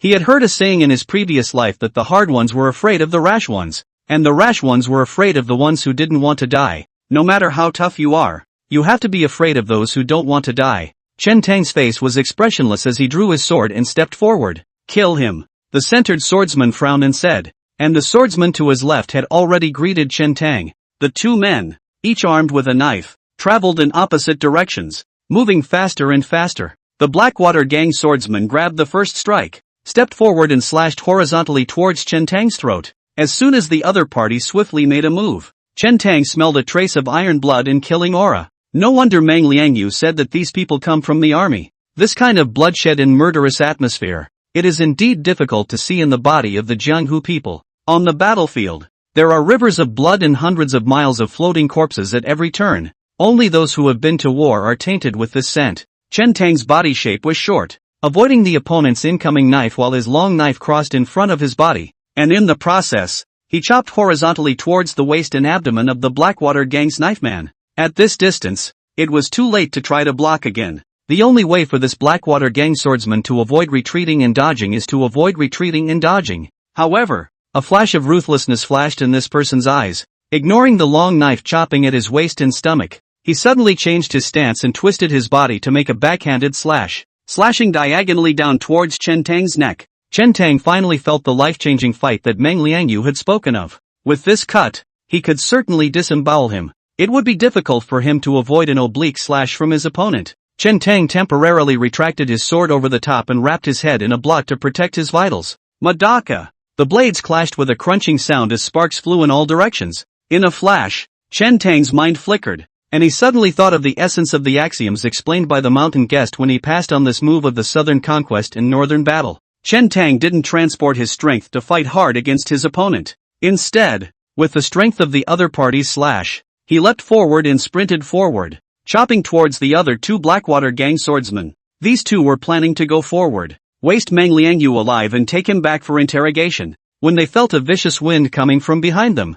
He had heard a saying in his previous life that the hard ones were afraid of the rash ones, and the rash ones were afraid of the ones who didn't want to die. No matter how tough you are, you have to be afraid of those who don't want to die. Chen Tang's face was expressionless as he drew his sword and stepped forward. Kill him. The centered swordsman frowned and said, and the swordsman to his left had already greeted Chen Tang. The 2 men, each armed with a knife, traveled in opposite directions, moving faster and faster. The Blackwater gang swordsman grabbed the first strike, stepped forward and slashed horizontally towards Chen Tang's throat. As soon as the other party swiftly made a move, Chen Tang smelled a trace of iron blood and killing aura. No wonder Meng Liangyu said that these people come from the army. This kind of bloodshed and murderous atmosphere, it is indeed difficult to see in the body of the Jianghu people. On the battlefield, there are rivers of blood and hundreds of miles of floating corpses at every turn. Only those who have been to war are tainted with this scent. Chen Tang's body shape was short, avoiding the opponent's incoming knife while his long knife crossed in front of his body, and in the process, he chopped horizontally towards the waist and abdomen of the Blackwater gang's knife man. At this distance, it was too late to try to block again. The only way for this Blackwater gang swordsman to avoid retreating and dodging is to avoid retreating and dodging. However, a flash of ruthlessness flashed in this person's eyes. Ignoring the long knife chopping at his waist and stomach, he suddenly changed his stance and twisted his body to make a backhanded slash, slashing diagonally down towards Chen Tang's neck. Chen Tang finally felt the life-changing fight that Meng Liangyu had spoken of. With this cut, he could certainly disembowel him. It would be difficult for him to avoid an oblique slash from his opponent. Chen Tang temporarily retracted his sword over the top and wrapped his head in a block to protect his vitals. Madaka! The blades clashed with a crunching sound as sparks flew in all directions. In a flash, Chen Tang's mind flickered, and he suddenly thought of the essence of the axioms explained by the mountain guest when he passed on this move of the southern conquest in northern battle. Chen Tang didn't transport his strength to fight hard against his opponent. Instead, with the strength of the other party's slash, he leapt forward and sprinted forward, chopping towards the other two Blackwater gang swordsmen. These two were planning to go forward, waste Meng Liangyu alive and take him back for interrogation, when they felt a vicious wind coming from behind them.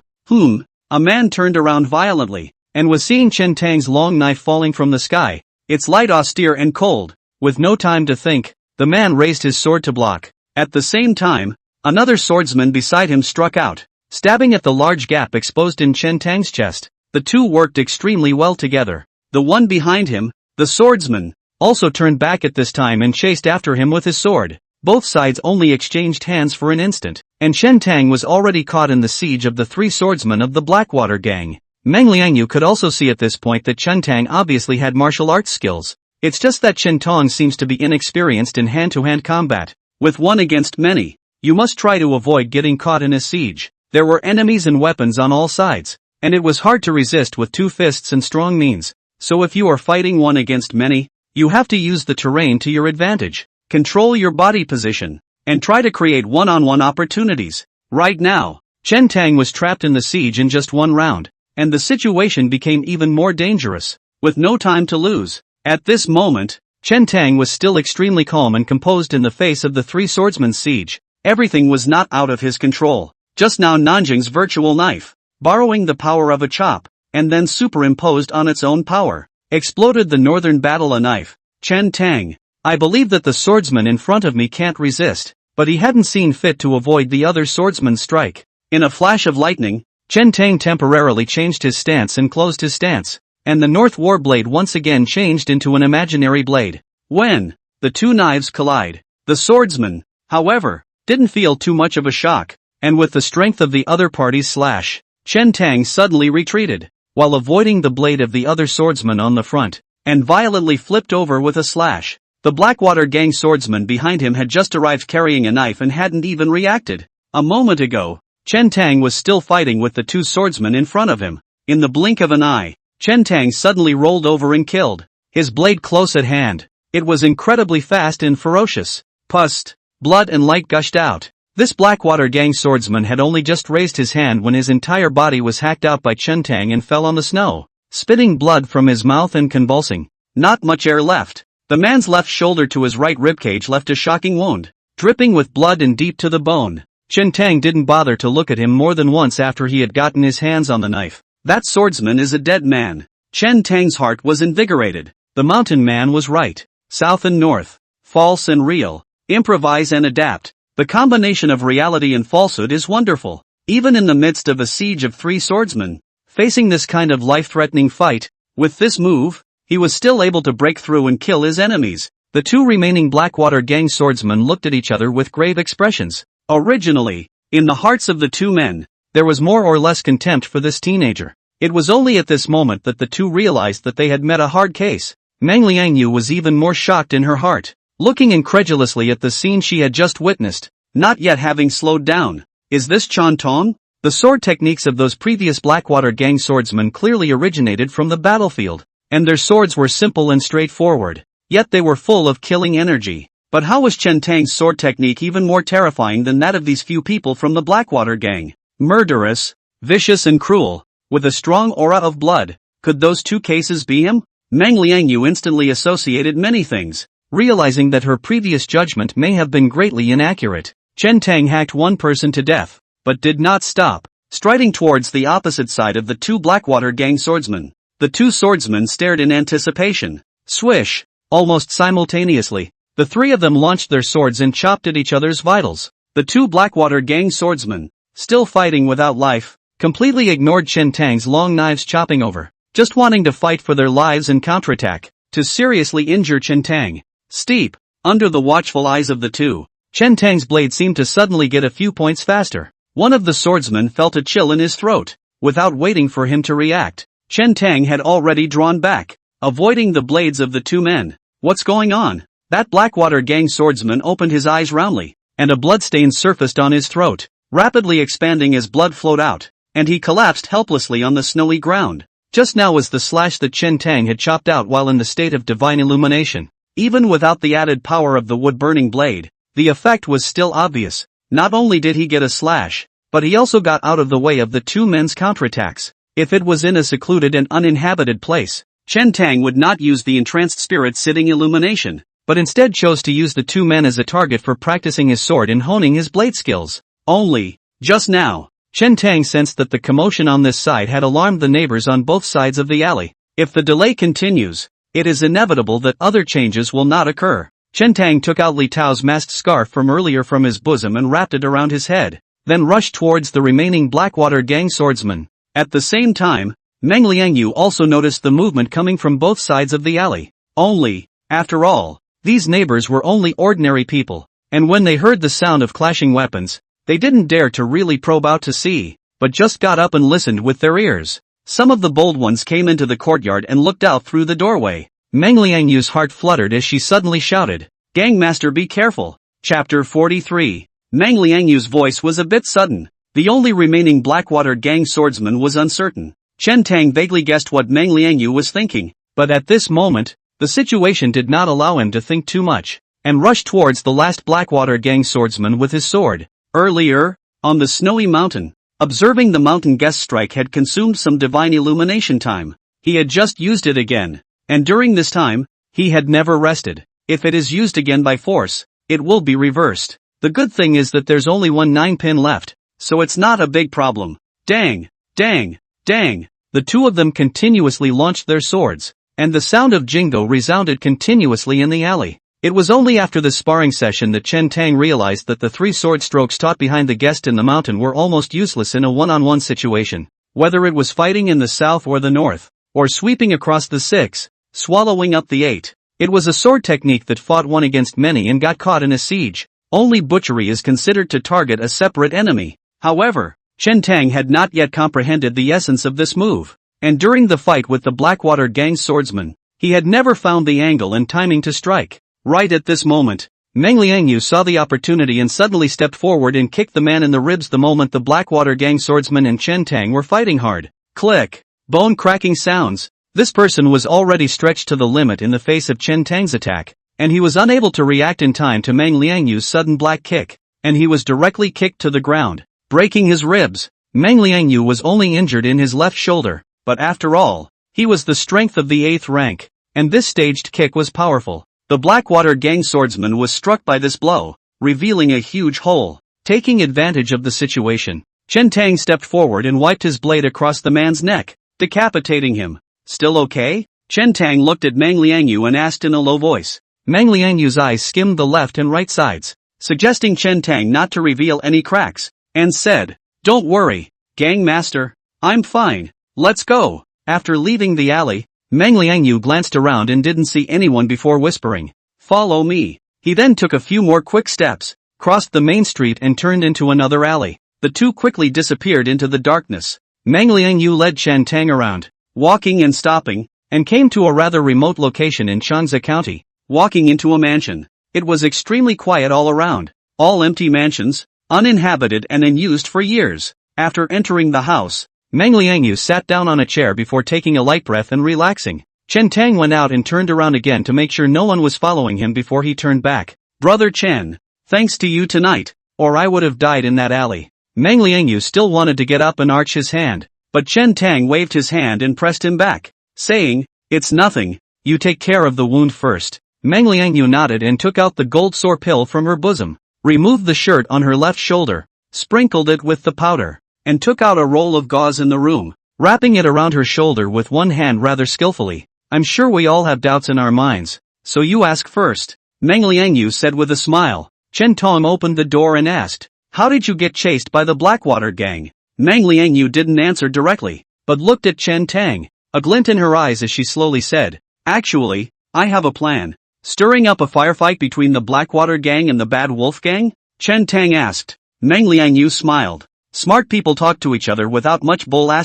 A man turned around violently, and was seeing Chen Tang's long knife falling from the sky, its light austere and cold. With no time to think, the man raised his sword to block. At the same time, another swordsman beside him struck out, stabbing at the large gap exposed in Chen Tang's chest. The two worked extremely well together. The one behind him, the swordsman, also turned back at this time and chased after him with his sword. Both sides only exchanged hands for an instant, and Chen Tang was already caught in the siege of the three swordsmen of the Blackwater gang. Meng Liangyu could also see at this point that Chen Tang obviously had martial arts skills. It's just that Chen Tang seems to be inexperienced in hand-to-hand combat. With one against many, you must try to avoid getting caught in a siege. There were enemies and weapons on all sides, and it was hard to resist with two fists and strong means. So if you are fighting one against many, you have to use the terrain to your advantage. Control your body position, and try to create one-on-one opportunities. Right now, Chen Tang was trapped in the siege in just one round, and the situation became even more dangerous. With no time to lose, at this moment, Chen Tang was still extremely calm and composed in the face of the three swordsmen's siege. Everything was not out of his control. Just now Nanjing's virtual knife, borrowing the power of a chop, and then superimposed on its own power, exploded the northern battle a knife. Chen Tang, I believe that the swordsman in front of me can't resist, but he hadn't seen fit to avoid the other swordsman's strike. In a flash of lightning, Chen Tang temporarily changed his stance and closed his stance, and the North War blade once again changed into an imaginary blade. When the two knives collide, the swordsman, however, didn't feel too much of a shock, and with the strength of the other party's slash, Chen Tang suddenly retreated, while avoiding the blade of the other swordsman on the front, and violently flipped over with a slash. The Blackwater gang swordsman behind him had just arrived carrying a knife and hadn't even reacted. A moment ago, Chen Tang was still fighting with the two swordsmen in front of him. In the blink of an eye, Chen Tang suddenly rolled over and killed, his blade close at hand. It was incredibly fast and ferocious. Pus, blood and light gushed out. This Blackwater gang swordsman had only just raised his hand when his entire body was hacked out by Chen Tang and fell on the snow, spitting blood from his mouth and convulsing. Not much air left. The man's left shoulder to his right ribcage left a shocking wound, dripping with blood and deep to the bone. Chen Tang didn't bother to look at him more than once after he had gotten his hands on the knife. That swordsman is a dead man. Chen Tang's heart was invigorated. The mountain man was right. South and north. False and real. Improvise and adapt. The combination of reality and falsehood is wonderful. Even in the midst of a siege of three swordsmen, facing this kind of life-threatening fight, with this move, he was still able to break through and kill his enemies. The two remaining Blackwater gang swordsmen looked at each other with grave expressions. Originally, in the hearts of the two men, there was more or less contempt for this teenager. It was only at this moment that the two realized that they had met a hard case. Meng Liangyu was even more shocked in her heart, looking incredulously at the scene she had just witnessed, not yet having slowed down. Is this Chan Tong? The sword techniques of those previous Blackwater gang swordsmen clearly originated from the battlefield, and their swords were simple and straightforward, yet they were full of killing energy. But how was Chen Tang's sword technique even more terrifying than that of these few people from the Blackwater gang? Murderous, vicious and cruel, with a strong aura of blood. Could those two cases be him? Meng Liangyu instantly associated many things, realizing that her previous judgment may have been greatly inaccurate. Chen Tang hacked one person to death, but did not stop, striding towards the opposite side of the two Blackwater gang swordsmen. The two swordsmen stared in anticipation. Swish! Almost simultaneously, the three of them launched their swords and chopped at each other's vitals. The two Blackwater gang swordsmen, still fighting without life, completely ignored Chen Tang's long knives chopping over, just wanting to fight for their lives and counterattack, to seriously injure Chen Tang. Steep, under the watchful eyes of the two, Chen Tang's blade seemed to suddenly get a few points faster. One of the swordsmen felt a chill in his throat. Without waiting for him to react, Chen Tang had already drawn back. avoiding the blades of the two men. What's going on? That Blackwater gang swordsman opened his eyes roundly, and a bloodstain surfaced on his throat, rapidly expanding as blood flowed out, and he collapsed helplessly on the snowy ground. Just now was the slash that Chen Tang had chopped out while in the state of divine illumination. Even without the added power of the wood-burning blade, the effect was still obvious. Not only did he get a slash, but he also got out of the way of the two men's counterattacks. If it was in a secluded and uninhabited place, Chen Tang would not use the entranced spirit sitting illumination, but instead chose to use the two men as a target for practicing his sword and honing his blade skills. Only, just now, Chen Tang sensed that the commotion on this side had alarmed the neighbors on both sides of the alley. If the delay continues, it is inevitable that other changes will not occur. Chen Tang took out Li Tao's masked scarf from earlier from his bosom and wrapped it around his head, then rushed towards the remaining Blackwater gang swordsmen. At the same time, Meng Liangyu also noticed the movement coming from both sides of the alley. Only, after all, these neighbors were only ordinary people, and when they heard the sound of clashing weapons, they didn't dare to really probe out to see, but just got up and listened with their ears. Some of the bold ones came into the courtyard and looked out through the doorway. Meng Liangyu's heart fluttered as she suddenly shouted, "Gangmaster, be careful!" Chapter 43. Meng Liangyu's voice was a bit sudden. The only remaining Blackwater gang swordsman was uncertain. Chen Tang vaguely guessed what Meng Liangyu was thinking, but at this moment, the situation did not allow him to think too much, and rushed towards the last Blackwater gang swordsman with his sword. Earlier, on the snowy mountain, observing the mountain guest strike had consumed some divine illumination time. He had just used it again, and during this time, he had never rested. If it is used again by force, it will be reversed. The good thing is that there's only one 9-pin left, so it's not a big problem. Dang, dang, dang. The two of them continuously launched their swords, and the sound of Jingo resounded continuously in the alley. It was only after the sparring session that Chen Tang realized that the 3 sword strokes taught behind the guest in the mountain were almost useless in a one-on-one situation. Whether it was fighting in the south or the north, or sweeping across the 6, swallowing up the 8. It was a sword technique that fought one against many and got caught in a siege. Only butchery is considered to target a separate enemy. However, Chen Tang had not yet comprehended the essence of this move, and during the fight with the Blackwater gang swordsman, he had never found the angle and timing to strike. Right at this moment, Meng Liangyu saw the opportunity and suddenly stepped forward and kicked the man in the ribs the moment the Blackwater gang swordsman and Chen Tang were fighting hard. Click! Bone-cracking sounds. This person was already stretched to the limit in the face of Chen Tang's attack, and he was unable to react in time to Meng Liangyu's sudden black kick, and he was directly kicked to the ground, breaking his ribs. Meng Liangyu was only injured in his left shoulder, but after all, he was the strength of the 8th rank, and this staged kick was powerful. The Blackwater gang swordsman was struck by this blow, revealing a huge hole. Taking advantage of the situation, Chen Tang stepped forward and wiped his blade across the man's neck, decapitating him. Still okay? Chen Tang looked at Meng Liangyu and asked in a low voice. Meng Liangyu's eyes skimmed the left and right sides, suggesting Chen Tang not to reveal any cracks, and said, "Don't worry, gang master, I'm fine, let's go." After leaving the alley, Meng Liangyu glanced around and didn't see anyone before whispering, "Follow me." He then took a few more quick steps, crossed the main street and turned into another alley. The two quickly disappeared into the darkness. Meng Liangyu led Chen Tang around, walking and stopping, and came to a rather remote location in Changzhou County, walking into a mansion. It was extremely quiet all around, all empty mansions, uninhabited and unused for years. After entering the house, Meng Liangyu sat down on a chair before taking a light breath and relaxing. Chen Tang went out and turned around again to make sure no one was following him before he turned back. "Brother Chen, thanks to you tonight, or I would have died in that alley." Meng Liangyu still wanted to get up and arch his hand, but Chen Tang waved his hand and pressed him back, saying, "It's nothing, you take care of the wound first." Meng Liangyu nodded and took out the gold sore pill from her bosom, removed the shirt on her left shoulder, sprinkled it with the powder, and took out a roll of gauze in the room, wrapping it around her shoulder with one hand rather skillfully. "I'm sure we all have doubts in our minds, so you ask first," Meng Liangyu said with a smile. Chen Tong opened the door and asked, "How did you get chased by the Blackwater gang?" Meng Liangyu didn't answer directly, but looked at Chen Tang, a glint in her eyes as she slowly said, "Actually, I have a plan." "Stirring up a firefight between the Blackwater gang and the Bad Wolf gang?" Chen Tang asked. Meng Liangyu smiled. "Smart people talk to each other without much bull *******.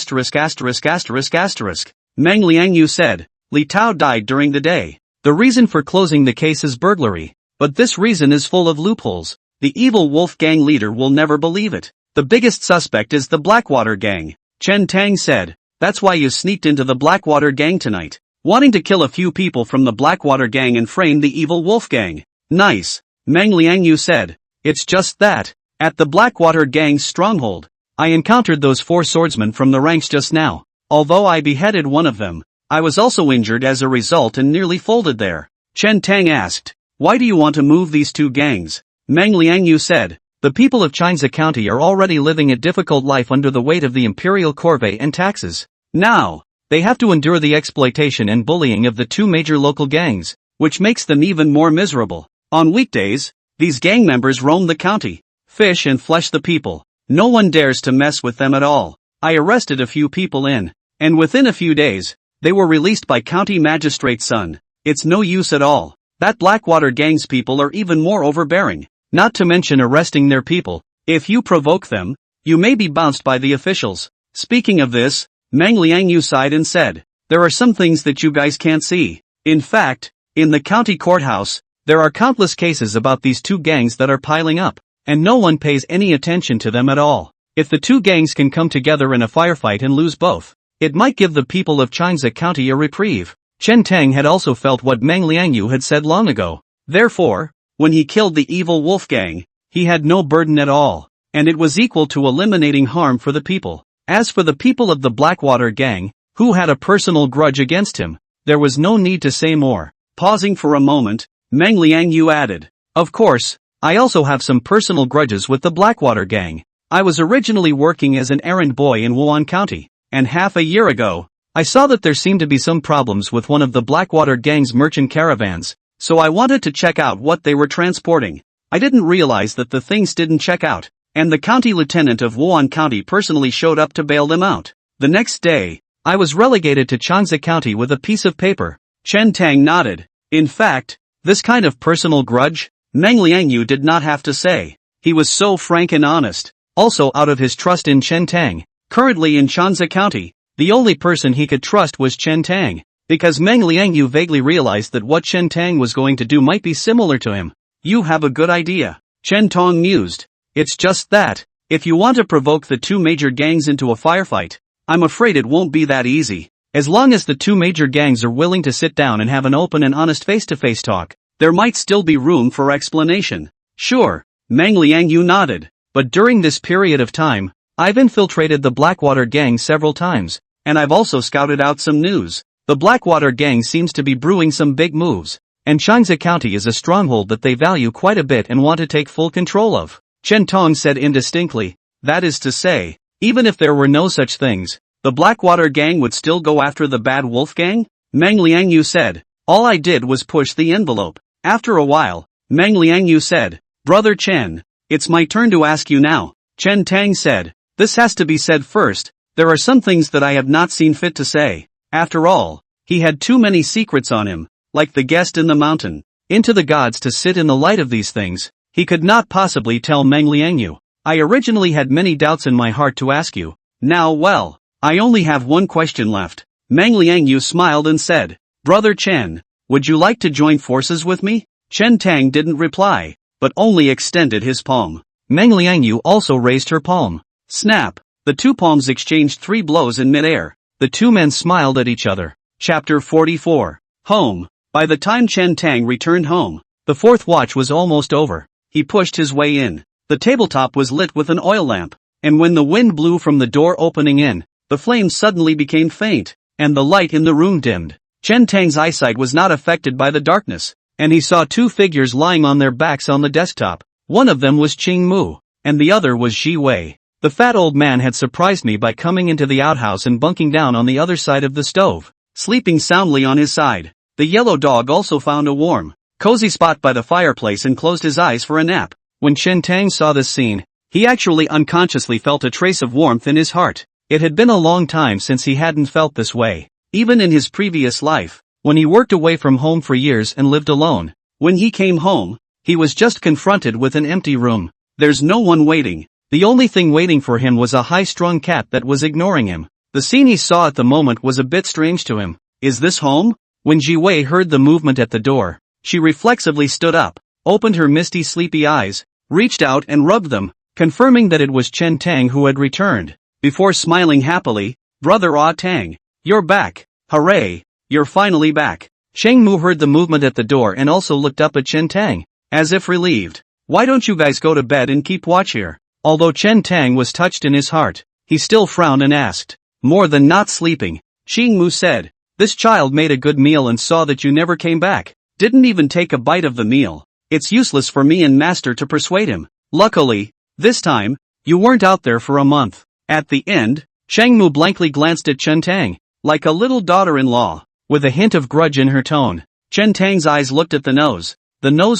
Meng Liangyu said, Li Tao died during the day. The reason for closing the case is burglary. But this reason is full of loopholes. The evil wolf gang leader will never believe it. The biggest suspect is the Blackwater gang. Chen Tang said. That's why you sneaked into the Blackwater gang tonight. Wanting to kill a few people from the Blackwater gang and frame the evil wolf gang. Nice. Meng Liangyu said. It's just that. At the Blackwater gang's stronghold, I encountered those 4 swordsmen from the ranks just now. Although I beheaded one of them, I was also injured as a result and nearly folded there. Chen Tang asked. Why do you want to move these 2 gangs? Meng Liangyu said. The people of Changsha County are already living a difficult life under the weight of the imperial corvée and taxes. Now, they have to endure the exploitation and bullying of the 2 major local gangs, which makes them even more miserable. On weekdays, these gang members roam the county, fish and flesh the people. No one dares to mess with them at all. I arrested a few people and within a few days, they were released by county magistrate's son. It's no use at all. That Blackwater gang's people are even more overbearing, not to mention arresting their people. If you provoke them, you may be bounced by the officials. Speaking of this, Meng Liangyu sighed and said, there are some things that you guys can't see. In fact, in the county courthouse, there are countless cases about these 2 gangs that are piling up, and no one pays any attention to them at all. If the 2 gangs can come together in a firefight and lose both, it might give the people of Changsha County a reprieve. Chen Tang had also felt what Meng Liangyu had said long ago. Therefore, when he killed the evil wolf gang, he had no burden at all, and it was equal to eliminating harm for the people. As for the people of the Blackwater gang, who had a personal grudge against him, there was no need to say more. Pausing for a moment, Meng Liangyu added, of course, I also have some personal grudges with the Blackwater gang. I was originally working as an errand boy in Wan County, and half a year ago, I saw that there seemed to be some problems with one of the Blackwater gang's merchant caravans, so I wanted to check out what they were transporting. I didn't realize that the things didn't check out, and the county lieutenant of Wan County personally showed up to bail them out. The next day, I was relegated to Changsha County with a piece of paper. Chen Tang nodded. In fact, this kind of personal grudge, Meng Liangyu did not have to say. He was so frank and honest. Also out of his trust in Chen Tang. Currently in Changsha County, the only person he could trust was Chen Tang, because Meng Liangyu vaguely realized that what Chen Tang was going to do might be similar to him. You have a good idea. Chen Tong mused. It's just that, if you want to provoke the 2 major gangs into a firefight, I'm afraid it won't be that easy. As long as the 2 major gangs are willing to sit down and have an open and honest face-to-face talk, there might still be room for explanation. Sure, Meng Liangyu nodded. But during this period of time, I've infiltrated the Blackwater gang several times, and I've also scouted out some news. The Blackwater gang seems to be brewing some big moves, and Changsha County is a stronghold that they value quite a bit and want to take full control of. Chen Tong said indistinctly. That is to say, even if there were no such things, the Blackwater gang would still go after the bad wolf gang? Meng Liangyu said. All I did was push the envelope. After a while, Meng Liangyu said, Brother Chen, it's my turn to ask you now. Chen Tang said. This has to be said first, there are some things that I have not seen fit to say. After all, he had too many secrets on him, like the guest in the mountain. Into the gods to sit in the light of these things, he could not possibly tell Meng Liangyu. I originally had many doubts in my heart to ask you. Now well, I only have one question left. Meng Liangyu smiled and said, Brother Chen, would you like to join forces with me? Chen Tang didn't reply, but only extended his palm. Meng Liangyu also raised her palm. Snap! The 2 palms exchanged 3 blows in midair. The 2 men smiled at each other. Chapter 44. Home. By the time Chen Tang returned home, the 4th watch was almost over. He pushed his way in. The tabletop was lit with an oil lamp, and when the wind blew from the door opening in, the flames suddenly became faint, and the light in the room dimmed. Chen Tang's eyesight was not affected by the darkness, and he saw 2 figures lying on their backs on the desktop. One of them was Qing Mu, and the other was Ji Wei. The fat old man had surprised me by coming into the outhouse and bunking down on the other side of the stove, sleeping soundly on his side. The yellow dog also found a warm, cozy spot by the fireplace and closed his eyes for a nap. When Chen Tang saw this scene, he actually unconsciously felt a trace of warmth in his heart. It had been a long time since he hadn't felt this way, even in his previous life, when he worked away from home for years and lived alone. When he came home, he was just confronted with an empty room. There's no one waiting. The only thing waiting for him was a high-strung cat that was ignoring him. The scene he saw at the moment was a bit strange to him. Is this home? When Jiwei heard the movement at the door, she reflexively stood up, opened her misty sleepy eyes, reached out and rubbed them, confirming that it was Chen Tang who had returned, before smiling happily, "Brother Ah Tang, you're back, hooray, you're finally back." Cheng Mu heard the movement at the door and also looked up at Chen Tang, as if relieved. "Why don't you guys go to bed and keep watch here?" Although Chen Tang was touched in his heart, he still frowned and asked, "More than not sleeping?" Cheng Mu said, "This child made a good meal and saw that you never came back. Didn't even take a bite of the meal. It's useless for me and master to persuade him. Luckily, this time, you weren't out there for a month." At the end, Cheng Mu blankly glanced at Chen Tang, like a little daughter-in-law, with a hint of grudge in her tone. Chen Tang's eyes looked at the nose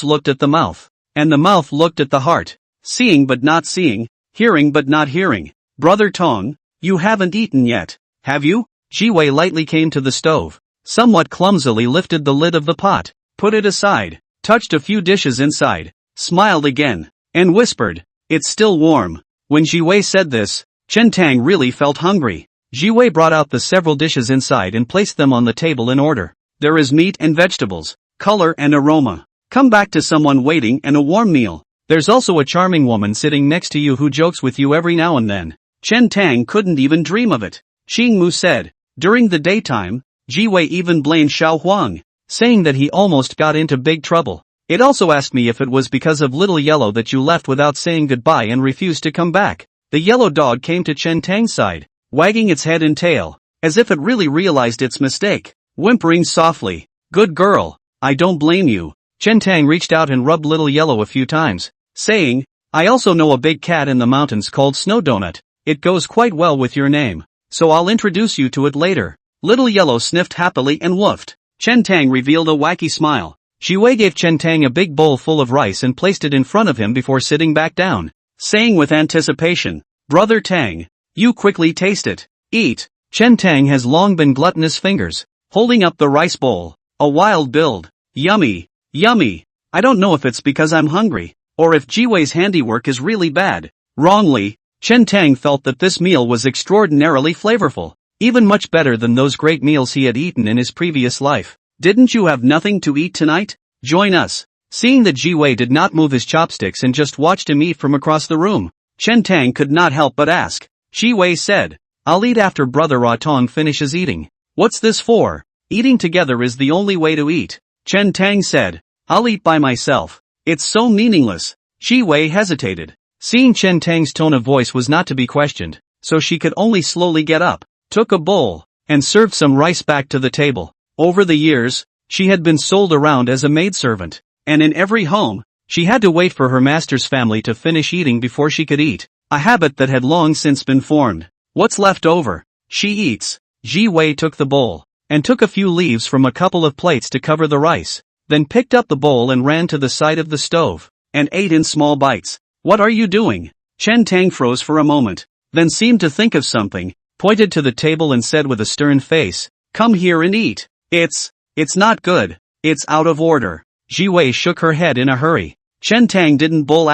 looked at the mouth, and the mouth looked at the heart. Seeing but not seeing, hearing but not hearing. "Brother Tong, you haven't eaten yet, have you?" Jiwei lightly came to the stove, somewhat clumsily lifted the lid of the pot, put it aside, touched a few dishes inside, smiled again, and whispered, "It's still warm." When Jiwei said this, Chen Tang really felt hungry. Jiwei brought out the several dishes inside and placed them on the table in order. "There is meat and vegetables, color and aroma. Come back to someone waiting and a warm meal. There's also a charming woman sitting next to you who jokes with you every now and then." Chen Tang couldn't even dream of it. Cheng Mu said. During the daytime, Jiwei even blamed Xiao Huang, saying that he almost got into big trouble. "It also asked me if it was because of Little Yellow that you left without saying goodbye and refused to come back." The yellow dog came to Chen Tang's side, wagging its head and tail, as if it really realized its mistake, whimpering softly, "Good girl, I don't blame you." Chen Tang reached out and rubbed Little Yellow a few times, saying, "I also know a big cat in the mountains called Snow Donut. It goes quite well with your name, so I'll introduce you to it later." Little Yellow sniffed happily and woofed. Chen Tang revealed a wacky smile. Jiwei gave Chen Tang a big bowl full of rice and placed it in front of him before sitting back down, saying with anticipation, "Brother Tang, you quickly taste it. Eat." Chen Tang has long been gluttonous fingers, holding up the rice bowl, a wild build. "Yummy, yummy. I don't know if it's because I'm hungry, or if Jiwei's handiwork is really bad." Wrongly, Chen Tang felt that this meal was extraordinarily flavorful, even much better than those great meals he had eaten in his previous life. "Didn't you have nothing to eat tonight? Join us." Seeing that Jiwei did not move his chopsticks and just watched him eat from across the room, Chen Tang could not help but ask. Jiwei said, "I'll eat after Brother Tong finishes eating." "What's this for? Eating together is the only way to eat." Chen Tang said, "I'll eat by myself. It's so meaningless." Jiwei hesitated. Seeing Chen Tang's tone of voice was not to be questioned, so she could only slowly get up, took a bowl, and served some rice back to the table. Over the years, she had been sold around as a maidservant, and in every home, she had to wait for her master's family to finish eating before she could eat, a habit that had long since been formed. "What's left over, she eats." Jiwei took the bowl, and took a few leaves from a couple of plates to cover the rice, then picked up the bowl and ran to the side of the stove, and ate in small bites. "What are you doing?" Chen Tang froze for a moment, then seemed to think of something, pointed to the table and said with a stern face, "Come here and eat." It's not good. It's out of order." Jiwei shook her head in a hurry. Chen Tang didn't bull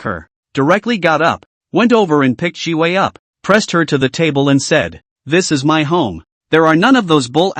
her, directly got up, went over and picked Jiwei up, pressed her to the table and said, "This is my home. There are none of those bull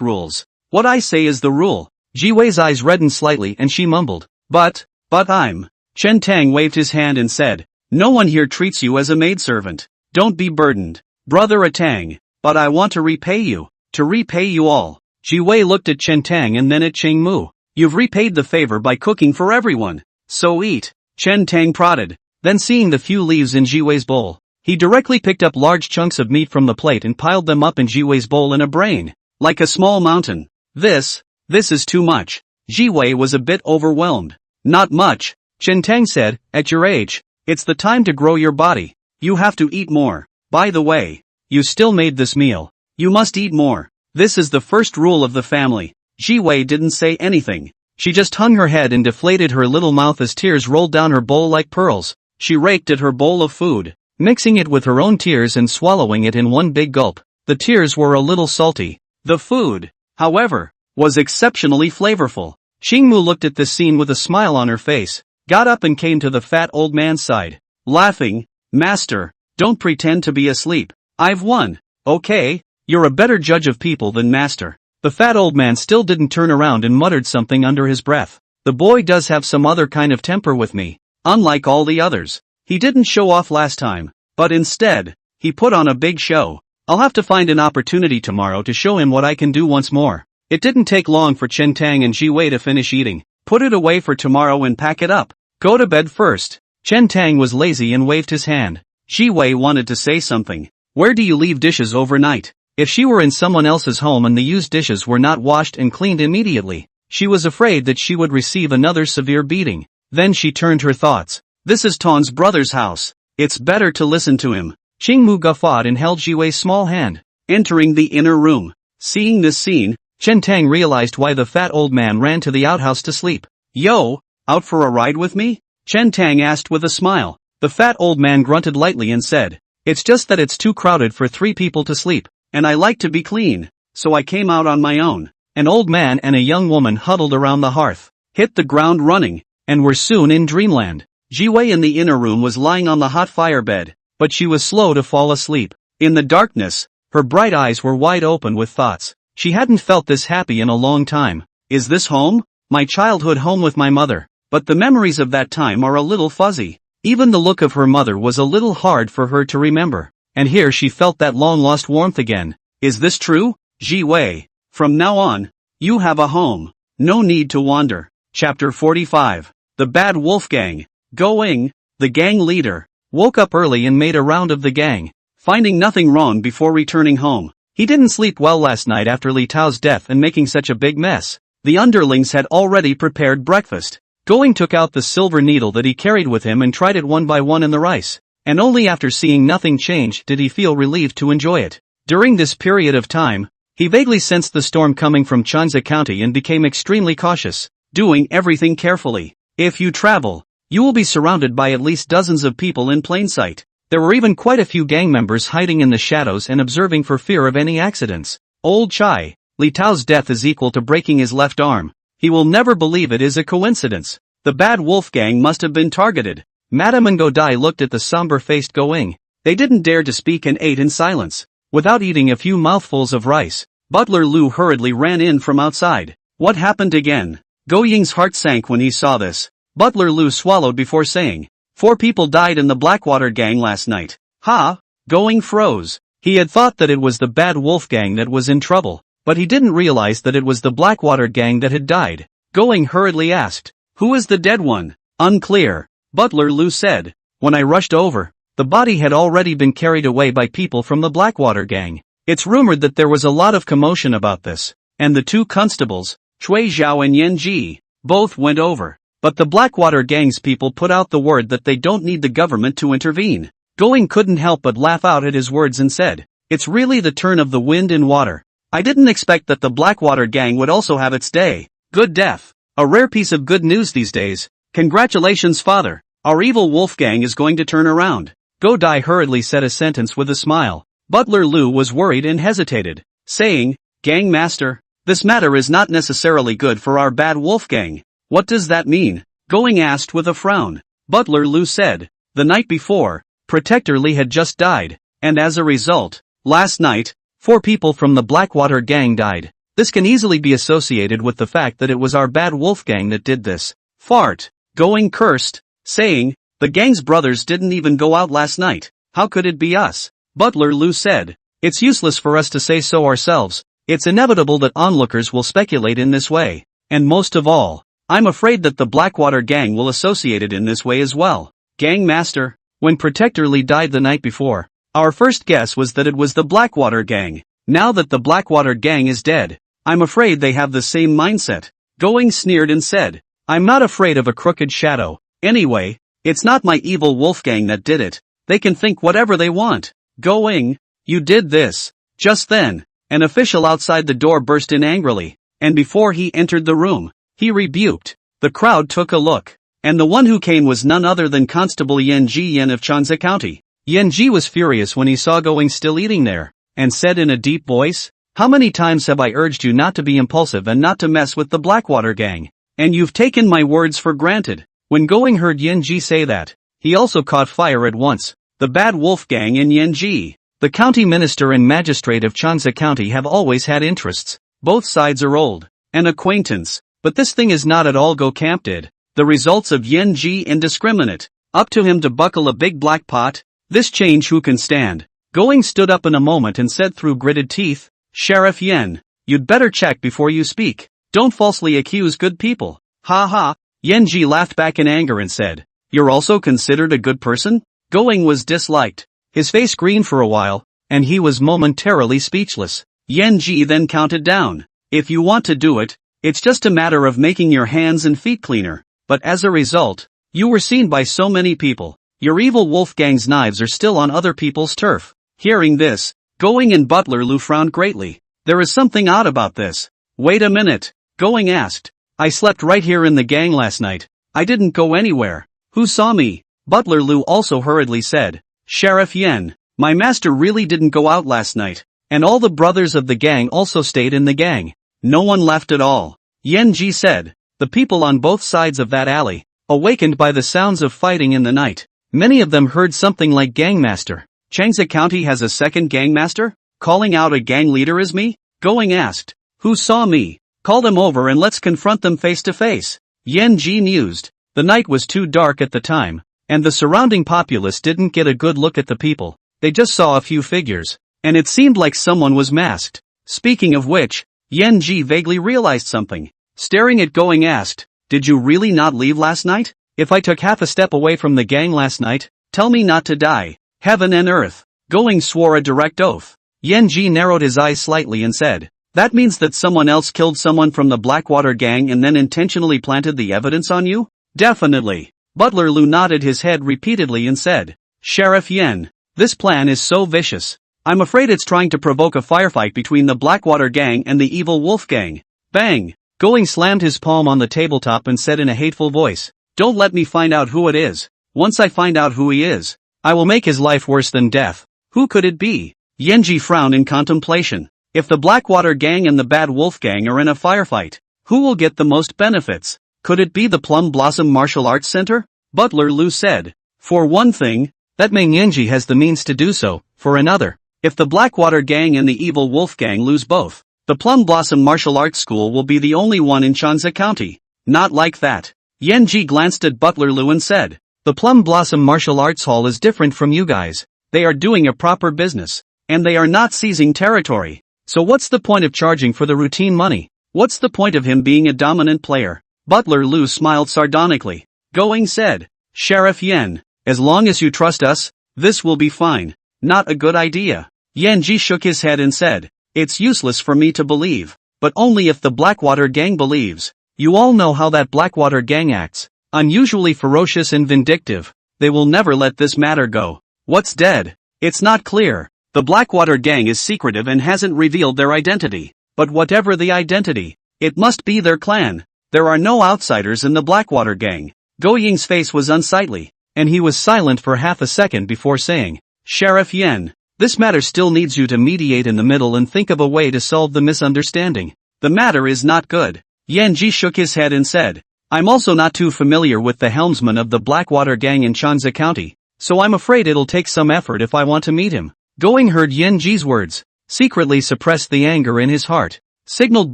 rules. What I say is the rule." Jiwei's eyes reddened slightly and she mumbled, But I'm." Chen Tang waved his hand and said, "No one here treats you as a maidservant. Don't be burdened, Brother Atang, but I want to repay you all." Jiwei looked at Chen Tang and then at Cheng Mu. "You've repaid the favor by cooking for everyone, so eat." Chen Tang prodded, then seeing the few leaves in Jiwei's bowl, he directly picked up large chunks of meat from the plate and piled them up in Jiwei's bowl in a brain, like a small mountain. This is too much." Jiwei was a bit overwhelmed. "Not much," Chen Tang said, "at your age, it's the time to grow your body. You have to eat more. By the way, you still made this meal. You must eat more. This is the first rule of the family." Jiwei didn't say anything. She just hung her head and deflated her little mouth as tears rolled down her bowl like pearls. She raked at her bowl of food, mixing it with her own tears and swallowing it in one big gulp. The tears were a little salty. The food, however, was exceptionally flavorful. Cheng Mu looked at this scene with a smile on her face, got up and came to the fat old man's side, laughing, "Master, don't pretend to be asleep. I've won. Okay, You're a better judge of people than master. The fat old man still didn't turn around and muttered something under his breath. The boy does have some other kind of temper with me. Unlike all the others. He didn't show off last time, but instead, he put on a big show. I'll have to find an opportunity tomorrow to show him what I can do once more. It didn't take long for Chen Tang and Ji Wei to finish eating. Put it away for tomorrow and pack it up. Go to bed first. Chen Tang was lazy and waved his hand. Ji Wei wanted to say something. Where do you leave dishes overnight? If she were in someone else's home and the used dishes were not washed and cleaned immediately, she was afraid that she would receive another severe beating. Then she turned her thoughts. This is Ton's brother's house. It's better to listen to him. Qing Mu guffawed and held Ji Wei's small hand. Entering the inner room. Seeing this scene, Chen Tang realized why the fat old man ran to the outhouse to sleep. Yo, out for a ride with me? Chen Tang asked with a smile. The fat old man grunted lightly and said, it's just that it's too crowded for 3 people to sleep, and I like to be clean, so I came out on my own. An old man and a young woman huddled around the hearth, hit the ground running, and were soon in dreamland. Ji Wei in the inner room was lying on the hot fire bed, but she was slow to fall asleep. In the darkness, her bright eyes were wide open with thoughts. She hadn't felt this happy in a long time. Is this home? My childhood home with my mother. But the memories of that time are a little fuzzy. Even the look of her mother was a little hard for her to remember. And here she felt that long-lost warmth again. Is this true? Ji Wei, from now on, you have a home. No need to wander. Chapter 45. The Bad Wolf Gang. Going. The gang leader woke up early and made a round of the gang, finding nothing wrong before returning home. He didn't sleep well last night after Li Tao's death and making such a big mess. The underlings had already prepared breakfast. Going took out the silver needle that he carried with him and tried it one by one in the rice, and only after seeing nothing change did he feel relieved to enjoy it. During this period of time, he vaguely sensed the storm coming from Wan County and became extremely cautious, doing everything carefully. If you travel, you will be surrounded by at least dozens of people in plain sight. There were even quite a few gang members hiding in the shadows and observing for fear of any accidents. Old Chai, Li Tao's death is equal to breaking his left arm. He will never believe it is a coincidence. The Bad Wolf Gang must have been targeted. Madame and Godai looked at the somber-faced Going. They didn't dare to speak and ate in silence. Without eating a few mouthfuls of rice, Butler Lu hurriedly ran in from outside. What happened again? Go Ying's heart sank when he saw this. Butler Lu swallowed before saying, 4 people died in the Blackwater Gang last night. Ha! Going froze. He had thought that it was the Bad Wolf Gang that was in trouble, but he didn't realize that it was the Blackwater Gang that had died. Going hurriedly asked, who is the dead one? Unclear. Butler Lu said. When I rushed over, the body had already been carried away by people from the Blackwater Gang. It's rumored that there was a lot of commotion about this, and the 2 constables, Chui Zhao and Yan Ji, both went over. But the Blackwater Gang's people put out the word that they don't need the government to intervene. Going couldn't help but laugh out at his words and said, it's really the turn of the wind and water. I didn't expect that the Blackwater Gang would also have its day. Good death. A rare piece of good news these days. Congratulations, father. Our evil wolf gang is going to turn around. Godai hurriedly said a sentence with a smile. Butler Lu was worried and hesitated, saying, Gang master, this matter is not necessarily good for our Bad Wolf Gang. What does that mean? Going asked with a frown. Butler Lu said, the night before, Protector Li had just died, and as a result, last night, 4 people from the Blackwater Gang died. This can easily be associated with the fact that it was our Bad Wolf Gang that did this. Fart. Going cursed, saying, the gang's brothers didn't even go out last night. How could it be us? Butler Lu said, it's useless for us to say so ourselves. It's inevitable that onlookers will speculate in this way. And most of all, I'm afraid that the Blackwater Gang will associate it in this way as well. Gang master, when Protector Li died the night before, our first guess was that it was the Blackwater Gang. Now that the Blackwater Gang is dead, I'm afraid they have the same mindset. Going sneered and said, I'm not afraid of a crooked shadow. Anyway, it's not my evil wolf gang that did it. They can think whatever they want. Going, you did this. Just then, an official outside the door burst in angrily, and before he entered the room, he rebuked. The crowd took a look, and the one who came was none other than Constable Yan Ji Yan of Wan County. Yan Ji was furious when he saw Going still eating there, and said in a deep voice, how many times have I urged you not to be impulsive and not to mess with the Blackwater Gang? And you've taken my words for granted. When Going heard Yan Ji say that, he also caught fire at once. The Bad Wolf Gang and Yan Ji, The county minister and magistrate of Changsa County have always had interests. Both sides are old. An acquaintance. But this thing is not at all go camp did. The results of Yen Ji indiscriminate. Up to him to buckle a big black pot. This change who can stand? Going stood up in a moment and said through gritted teeth, Sheriff Yen, you'd better check before you speak. Don't falsely accuse good people. Ha ha. Yen Ji laughed back in anger and said, you're also considered a good person? Going was disliked. His face greened for a while, and he was momentarily speechless. Yen Ji then counted down. If you want to do it, it's just a matter of making your hands and feet cleaner. But as a result, you were seen by so many people. Your evil Wolfgang's knives are still on other people's turf. Hearing this, Going and Butler Lu frowned greatly. There is something odd about this. Wait a minute, Going asked. I slept right here in the gang last night. I didn't go anywhere. Who saw me? Butler Lu also hurriedly said. Sheriff Yen, my master really didn't go out last night. And all the brothers of the gang also stayed in the gang. No one left at all. Yen Ji said. The people on both sides of that alley, awakened by the sounds of fighting in the night. Many of them heard something like gangmaster. Changsa County has a second gangmaster? Calling out a gang leader is me? Going asked. Who saw me? Call them over and let's confront them face to face. Yen Ji mused. The night was too dark at the time, and the surrounding populace didn't get a good look at the people. They just saw a few figures, and it seemed like someone was masked. Speaking of which, Yen Ji vaguely realized something. Staring at Going asked, did you really not leave last night? If I took half a step away from the gang last night, tell me not to die. Heaven and earth. Going swore a direct oath. Yen Ji narrowed his eyes slightly and said, that means that someone else killed someone from the Blackwater gang and then intentionally planted the evidence on you? Definitely. Butler Lu nodded his head repeatedly and said, Sheriff Yen, this plan is so vicious. I'm afraid it's trying to provoke a firefight between the Blackwater gang and the evil Wolf gang. Bang! Going slammed his palm on the tabletop and said in a hateful voice, don't let me find out who it is. Once I find out who he is, I will make his life worse than death. Who could it be? Yen Ji frowned in contemplation. If the Blackwater gang and the Bad Wolf gang are in a firefight, who will get the most benefits? Could it be the Plum Blossom Martial Arts Center? Butler Lu said. For one thing, that means Yen Ji has the means to do so. For another, if the Blackwater gang and the evil Wolf gang lose both, the Plum Blossom Martial Arts School will be the only one in Changsa County. Not like that. Yen Ji glanced at Butler Lu and said, the Plum Blossom Martial Arts Hall is different from you guys. They are doing a proper business, and they are not seizing territory. So what's the point of charging for the routine money? What's the point of him being a dominant player? Butler Lu smiled sardonically. Going said, Sheriff Yen, as long as you trust us, this will be fine. Not a good idea. Yen Ji shook his head and said, it's useless for me to believe, but only if the Blackwater gang believes. You all know how that Blackwater gang acts. Unusually ferocious and vindictive. They will never let this matter go. What's dead? It's not clear. The Blackwater gang is secretive and hasn't revealed their identity. But whatever the identity, it must be their clan. There are no outsiders in the Blackwater gang. Go Ying's face was unsightly, and he was silent for half a second before saying, Sheriff Yen, this matter still needs you to mediate in the middle and think of a way to solve the misunderstanding. The matter is not good. Yen Ji shook his head and said, I'm also not too familiar with the helmsman of the Blackwater gang in Changsa County, so I'm afraid it'll take some effort if I want to meet him. Going heard Yen Ji's words, secretly suppressed the anger in his heart, signaled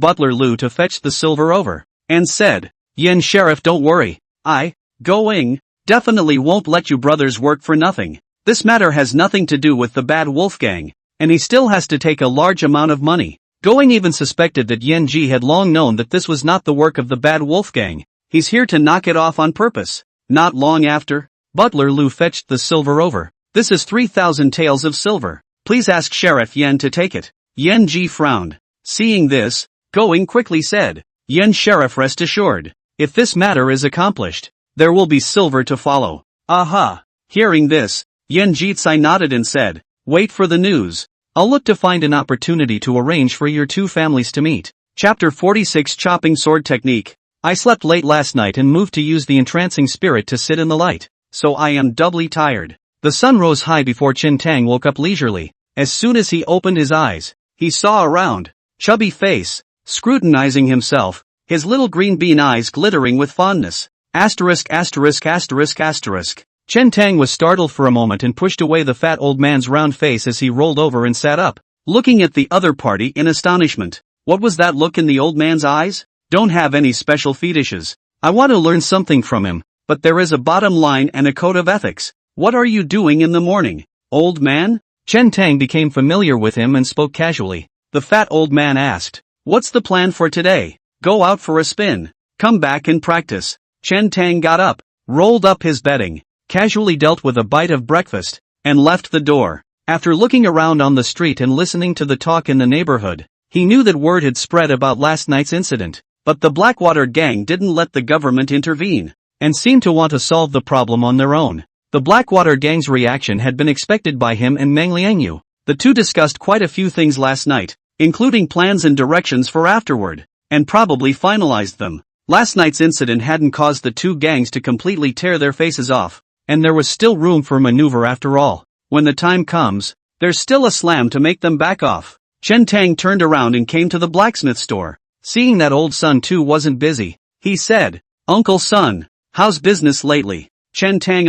Butler Lu to fetch the silver over, and said, Yen Sheriff, don't worry. Going, definitely won't let you brothers work for nothing. This matter has nothing to do with the Bad Wolf gang, and he still has to take a large amount of money. Going even suspected that Yen Ji had long known that this was not the work of the Bad Wolf gang. He's here to knock it off on purpose. Not long after, Butler Lu fetched the silver over. This is 3,000 taels of silver. Please ask Sheriff Yen to take it. Yen Ji frowned. Seeing this, Going quickly said, Yen Sheriff, rest assured, if this matter is accomplished, there will be silver to follow. Aha! Hearing this, Yen Jitsai nodded and said, wait for the news. I'll look to find an opportunity to arrange for your two families to meet. Chapter 46 Chopping Sword Technique. I slept late last night and moved to use the entrancing spirit to sit in the light, so I am doubly tired. The sun rose high before Chin Tang woke up leisurely. As soon as he opened his eyes, he saw a round, chubby face, scrutinizing himself, his little green bean eyes glittering with fondness. Asterisk asterisk asterisk asterisk. Chen Tang was startled for a moment and pushed away the fat old man's round face as he rolled over and sat up, looking at the other party in astonishment. What was that look in the old man's eyes? Don't have any special fetishes. I want to learn something from him, but there is a bottom line and a code of ethics. What are you doing in the morning, old man? Chen Tang became familiar with him and spoke casually. The fat old man asked, "What's the plan for today? Go out for a spin. Come back and practice." Chen Tang got up, rolled up his bedding, casually dealt with a bite of breakfast, and left the door. After looking around on the street and listening to the talk in the neighborhood, he knew that word had spread about last night's incident. But the Blackwater gang didn't let the government intervene, and seemed to want to solve the problem on their own. The Blackwater gang's reaction had been expected by him and Meng Liangyu. The two discussed quite a few things last night, including plans and directions for afterward, and probably finalized them. Last night's incident hadn't caused the two gangs to completely tear their faces off, and there was still room for maneuver after all. When the time comes, there's still a slam to make them back off. Chen Tang turned around and came to the blacksmith store. Seeing that old Sun too wasn't busy, he said, "Uncle Sun, how's business lately?" Chen Tang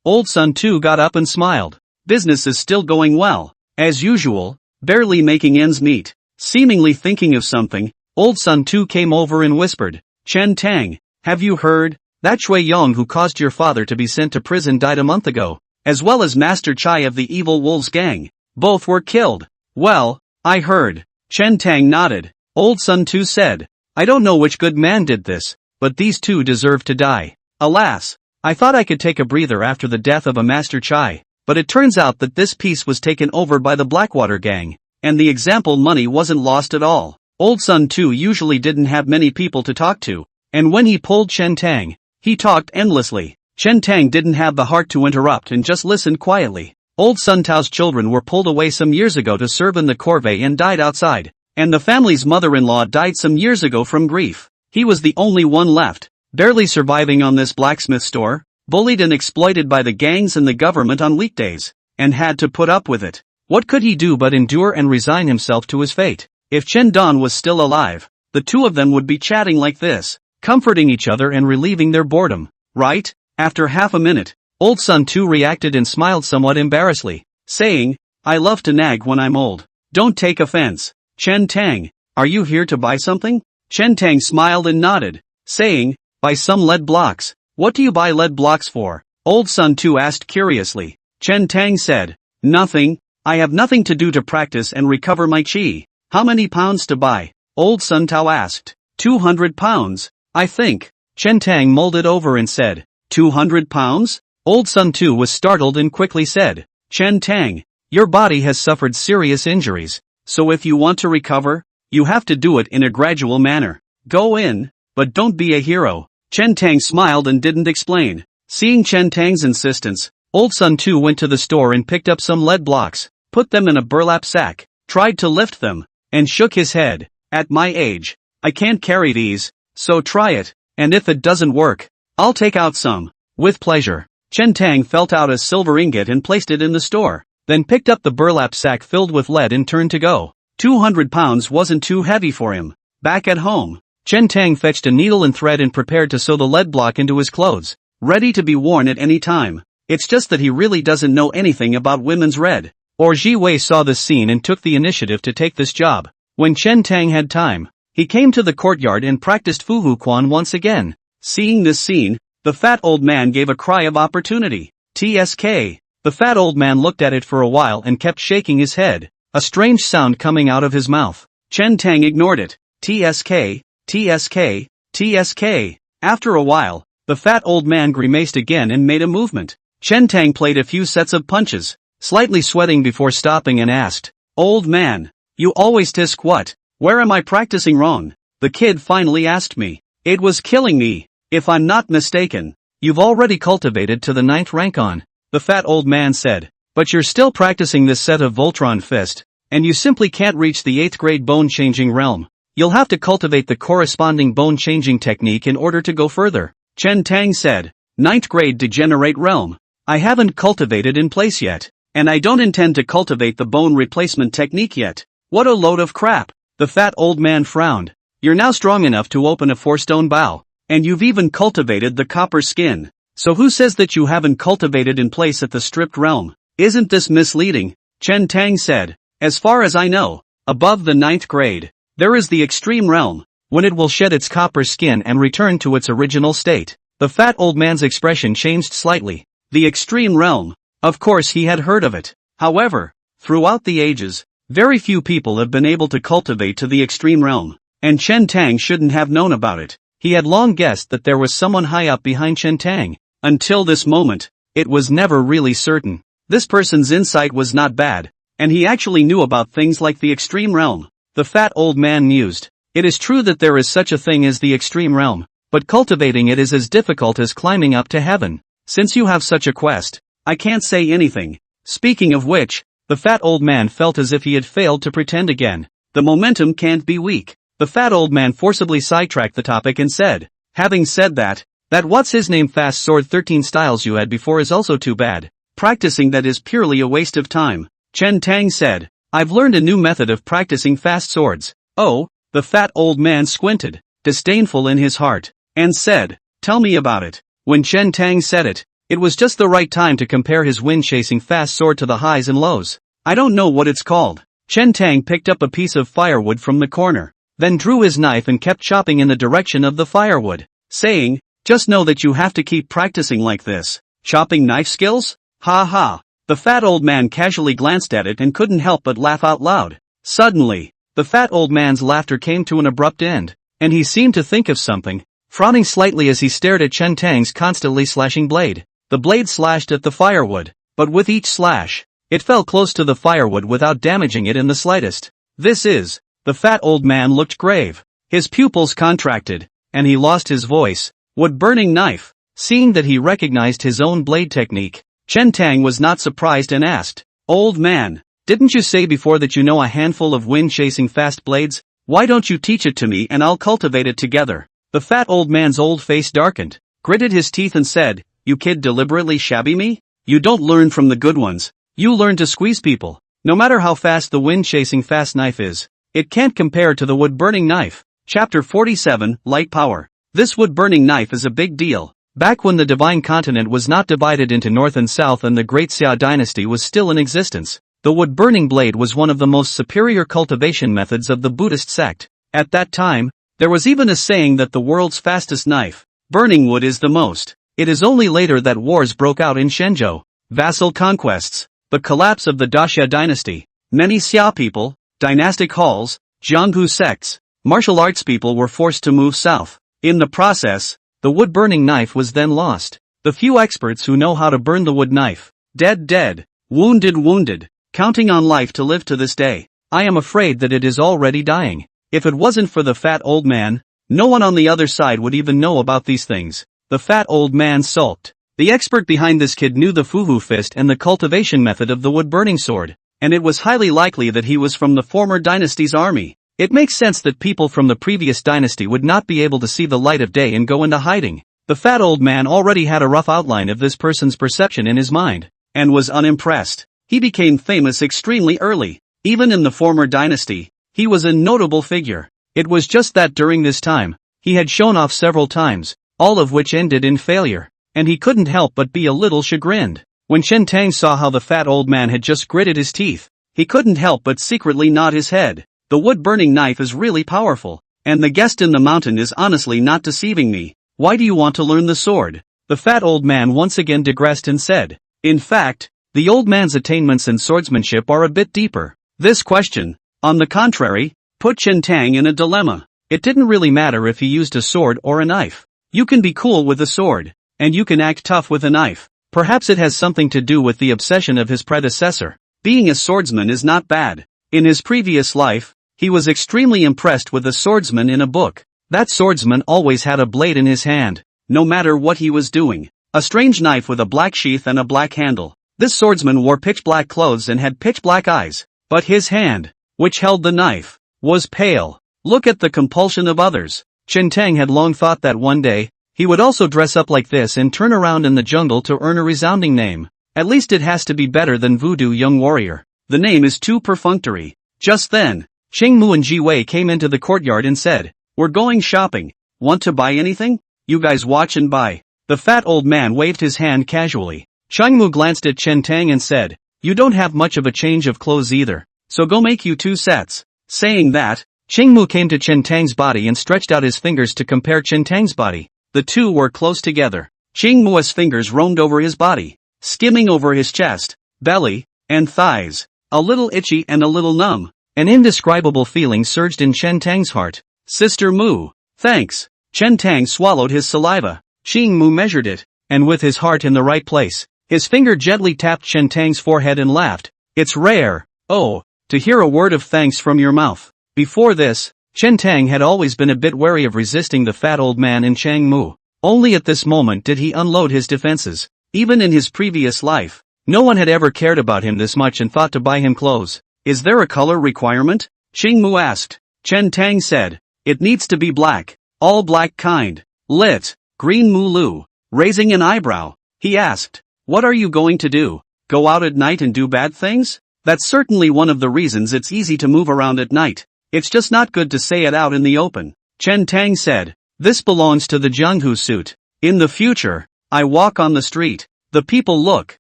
Old Sun too got up and smiled. Business is still going well, as usual, barely making ends meet. Seemingly thinking of something, old Sun too came over and whispered, "Chen Tang, have you heard? That Shui Yong who caused your father to be sent to prison died a month ago, as well as Master Chai of the Evil Wolves gang. Both were killed." "Well, I heard." Chen Tang nodded. Old Sun too said, "I don't know which good man did this, but these two deserve to die. Alas, I thought I could take a breather after the death of a Master Chai, but it turns out that this piece was taken over by the Blackwater gang, and the example money wasn't lost at all." Old Sun too usually didn't have many people to talk to, and when he pulled Chen Tang, he talked endlessly. Chen Tang didn't have the heart to interrupt and just listened quietly. Old Sun Tao's children were pulled away some years ago to serve in the corvée and died outside, and the family's mother-in-law died some years ago from grief. He was the only one left, barely surviving on this blacksmith store, bullied and exploited by the gangs and the government on weekdays, and had to put up with it. What could he do but endure and resign himself to his fate? If Chen Dan was still alive, the two of them would be chatting like this, comforting each other and relieving their boredom, right? After half a minute, old Sun too reacted and smiled somewhat embarrassedly, saying, "I love to nag when I'm old. Don't take offense. Chen Tang, are you here to buy something?" Chen Tang smiled and nodded, saying, "Buy some lead blocks." "What do you buy lead blocks for?" Old Sun too asked curiously. Chen Tang said, "Nothing. I have nothing to do to practice and recover my chi." "How many pounds to buy?" Old Sun Tao asked. 200 pounds, I think." Chen Tang mulled it over and said, 200 pounds? Old Sun too was startled and quickly said, "Chen Tang, your body has suffered serious injuries, so if you want to recover, you have to do it in a gradual manner. Go in, but don't be a hero." Chen Tang smiled and didn't explain. Seeing Chen Tang's insistence, Old Sun too went to the store and picked up some lead blocks, put them in a burlap sack, tried to lift them, and shook his head. "At my age, I can't carry these, so try it, and if it doesn't work, I'll take out some." "With pleasure." Chen Tang felt out a silver ingot and placed it in the store, then picked up the burlap sack filled with lead and turned to go. 200 pounds wasn't too heavy for him. Back at home, Chen Tang fetched a needle and thread and prepared to sew the lead block into his clothes, ready to be worn at any time. It's just that he really doesn't know anything about women's red. Or Ji Wei saw this scene and took the initiative to take this job. When Chen Tang had time, he came to the courtyard and practiced Fuhu Quan once again. Seeing this scene, the fat old man gave a cry of opportunity. "TSK." The fat old man looked at it for a while and kept shaking his head, a strange sound coming out of his mouth. Chen Tang ignored it. "TSK, TSK, TSK." After a while, the fat old man grimaced again and made a movement. Chen Tang played a few sets of punches, slightly sweating before stopping and asked, "Old man, you always tisk what? Where am I practicing wrong?" The kid finally asked me. "It was killing me, if I'm not mistaken." "You've already cultivated to the 9th rank on," the fat old man said, "but you're still practicing this set of Voltron Fist, and you simply can't reach the 8th grade bone-changing realm. You'll have to cultivate the corresponding bone-changing technique in order to go further." Chen Tang said, 9th grade degenerate realm. I haven't cultivated in place yet, and I don't intend to cultivate the bone replacement technique yet. What a load of crap. The fat old man frowned. You're now strong enough to open a 4-stone bow, and you've even cultivated the copper skin. So who says that you haven't cultivated in place at the stripped realm? Isn't this misleading? Chen Tang said. As far as I know, above the 9th grade, there is the extreme realm, when it will shed its copper skin and return to its original state. The fat old man's expression changed slightly. The extreme realm. Of course he had heard of it. However, throughout the ages, very few people have been able to cultivate to the extreme realm, and Chen Tang shouldn't have known about it. He had long guessed that there was someone high up behind Chen Tang. Until this moment, it was never really certain. This person's insight was not bad, and he actually knew about things like the extreme realm. The fat old man mused. It is true that there is such a thing as the extreme realm, but cultivating it is as difficult as climbing up to heaven. Since you have such a quest, I can't say anything. Speaking of which, the fat old man felt as if he had failed to pretend again. The momentum can't be weak. The fat old man forcibly sidetracked the topic and said, having said that what's his name fast sword 13 styles you had before is also too bad. Practicing that is purely a waste of time. Chen Tang said, I've learned a new method of practicing fast swords. Oh, the fat old man squinted, disdainful in his heart, and said, tell me about it. When Chen Tang said it, it was just the right time to compare his wind-chasing fast sword to the highs and lows. I don't know what it's called. Chen Tang picked up a piece of firewood from the corner, then drew his knife and kept chopping in the direction of the firewood, saying, just know that you have to keep practicing like this. Chopping knife skills? Ha ha. The fat old man casually glanced at it and couldn't help but laugh out loud. Suddenly, the fat old man's laughter came to an abrupt end, and he seemed to think of something, frowning slightly as he stared at Chen Tang's constantly slashing blade. The blade slashed at the firewood, but with each slash, it fell close to the firewood without damaging it in the slightest. The fat old man looked grave. His pupils contracted, and he lost his voice. Wood-burning knife. Seeing that he recognized his own blade technique, Chen Tang was not surprised and asked, old man, didn't you say before that you know a handful of wind-chasing fast blades? Why don't you teach it to me and I'll cultivate it together? The fat old man's old face darkened, gritted his teeth and said, you kid deliberately shabby me? You don't learn from the good ones. You learn to squeeze people. No matter how fast the wind-chasing fast knife is, it can't compare to the wood-burning knife. Chapter 47, Light Power. This wood-burning knife is a big deal. Back when the divine continent was not divided into north and south and the great Xia dynasty was still in existence, the wood-burning blade was one of the most superior cultivation methods of the Buddhist sect. At that time, there was even a saying that the world's fastest knife, burning wood, is the most. It is only later that wars broke out in Shenzhou, vassal conquests, the collapse of the Daxia dynasty, many Xia people, dynastic halls, Jianghu sects, martial arts people were forced to move south. In the process, the wood-burning knife was then lost. The few experts who know how to burn the wood knife, dead, wounded, counting on life to live to this day. I am afraid that it is already dying. If it wasn't for the fat old man, no one on the other side would even know about these things. The fat old man sulked. The expert behind this kid knew the Fuhu fist and the cultivation method of the wood-burning sword, and it was highly likely that he was from the former dynasty's army. It makes sense that people from the previous dynasty would not be able to see the light of day and go into hiding. The fat old man already had a rough outline of this person's perception in his mind, and was unimpressed. He became famous extremely early. Even in the former dynasty, he was a notable figure. It was just that during this time, he had shown off several times, all of which ended in failure, and he couldn't help but be a little chagrined. When Chen Tang saw how the fat old man had just gritted his teeth, he couldn't help but secretly nod his head. The wood-burning knife is really powerful, and the guest in the mountain is honestly not deceiving me. Why do you want to learn the sword? The fat old man once again digressed and said. In fact, the old man's attainments in swordsmanship are a bit deeper. This question, on the contrary, put Chen Tang in a dilemma. It didn't really matter if he used a sword or a knife. You can be cool with a sword, and you can act tough with a knife. Perhaps it has something to do with the obsession of his predecessor. Being a swordsman is not bad. In his previous life, he was extremely impressed with a swordsman in a book. That swordsman always had a blade in his hand, no matter what he was doing. A strange knife with a black sheath and a black handle. This swordsman wore pitch-black clothes and had pitch-black eyes. But his hand, which held the knife, was pale. Look at the compulsion of others. Chen Tang had long thought that one day, he would also dress up like this and turn around in the jungle to earn a resounding name. At least it has to be better than Voodoo Young Warrior. The name is too perfunctory. Just then, Cheng Mu and Ji Wei came into the courtyard and said, we're going shopping. Want to buy anything? You guys watch and buy. The fat old man waved his hand casually. Changmu glanced at Chen Tang and said, "You don't have much of a change of clothes either, so go make you 2 sets. Saying that, Changmu came to Chen Tang's body and stretched out his fingers to compare Chen Tang's body. The two were close together. Changmu's fingers roamed over his body, skimming over his chest, belly, and thighs. A little itchy and a little numb. An indescribable feeling surged in Chen Tang's heart. Sister Mu, thanks. Chen Tang swallowed his saliva. Changmu measured it, and with his heart in the right place, his finger gently tapped Chen Tang's forehead and laughed. It's rare, oh, to hear a word of thanks from your mouth. Before this, Chen Tang had always been a bit wary of resisting the fat old man in Changmu. Only at this moment did he unload his defenses. Even in his previous life, no one had ever cared about him this much and thought to buy him clothes. Is there a color requirement? Changmu asked. Chen Tang said, it needs to be black. All black kind. Lit. Green Mulu. Raising an eyebrow, he asked. What are you going to do? Go out at night and do bad things? That's certainly one of the reasons it's easy to move around at night. It's just not good to say it out in the open. Chen Tang said, this belongs to the Jianghu suit. In the future, I walk on the street. The people look.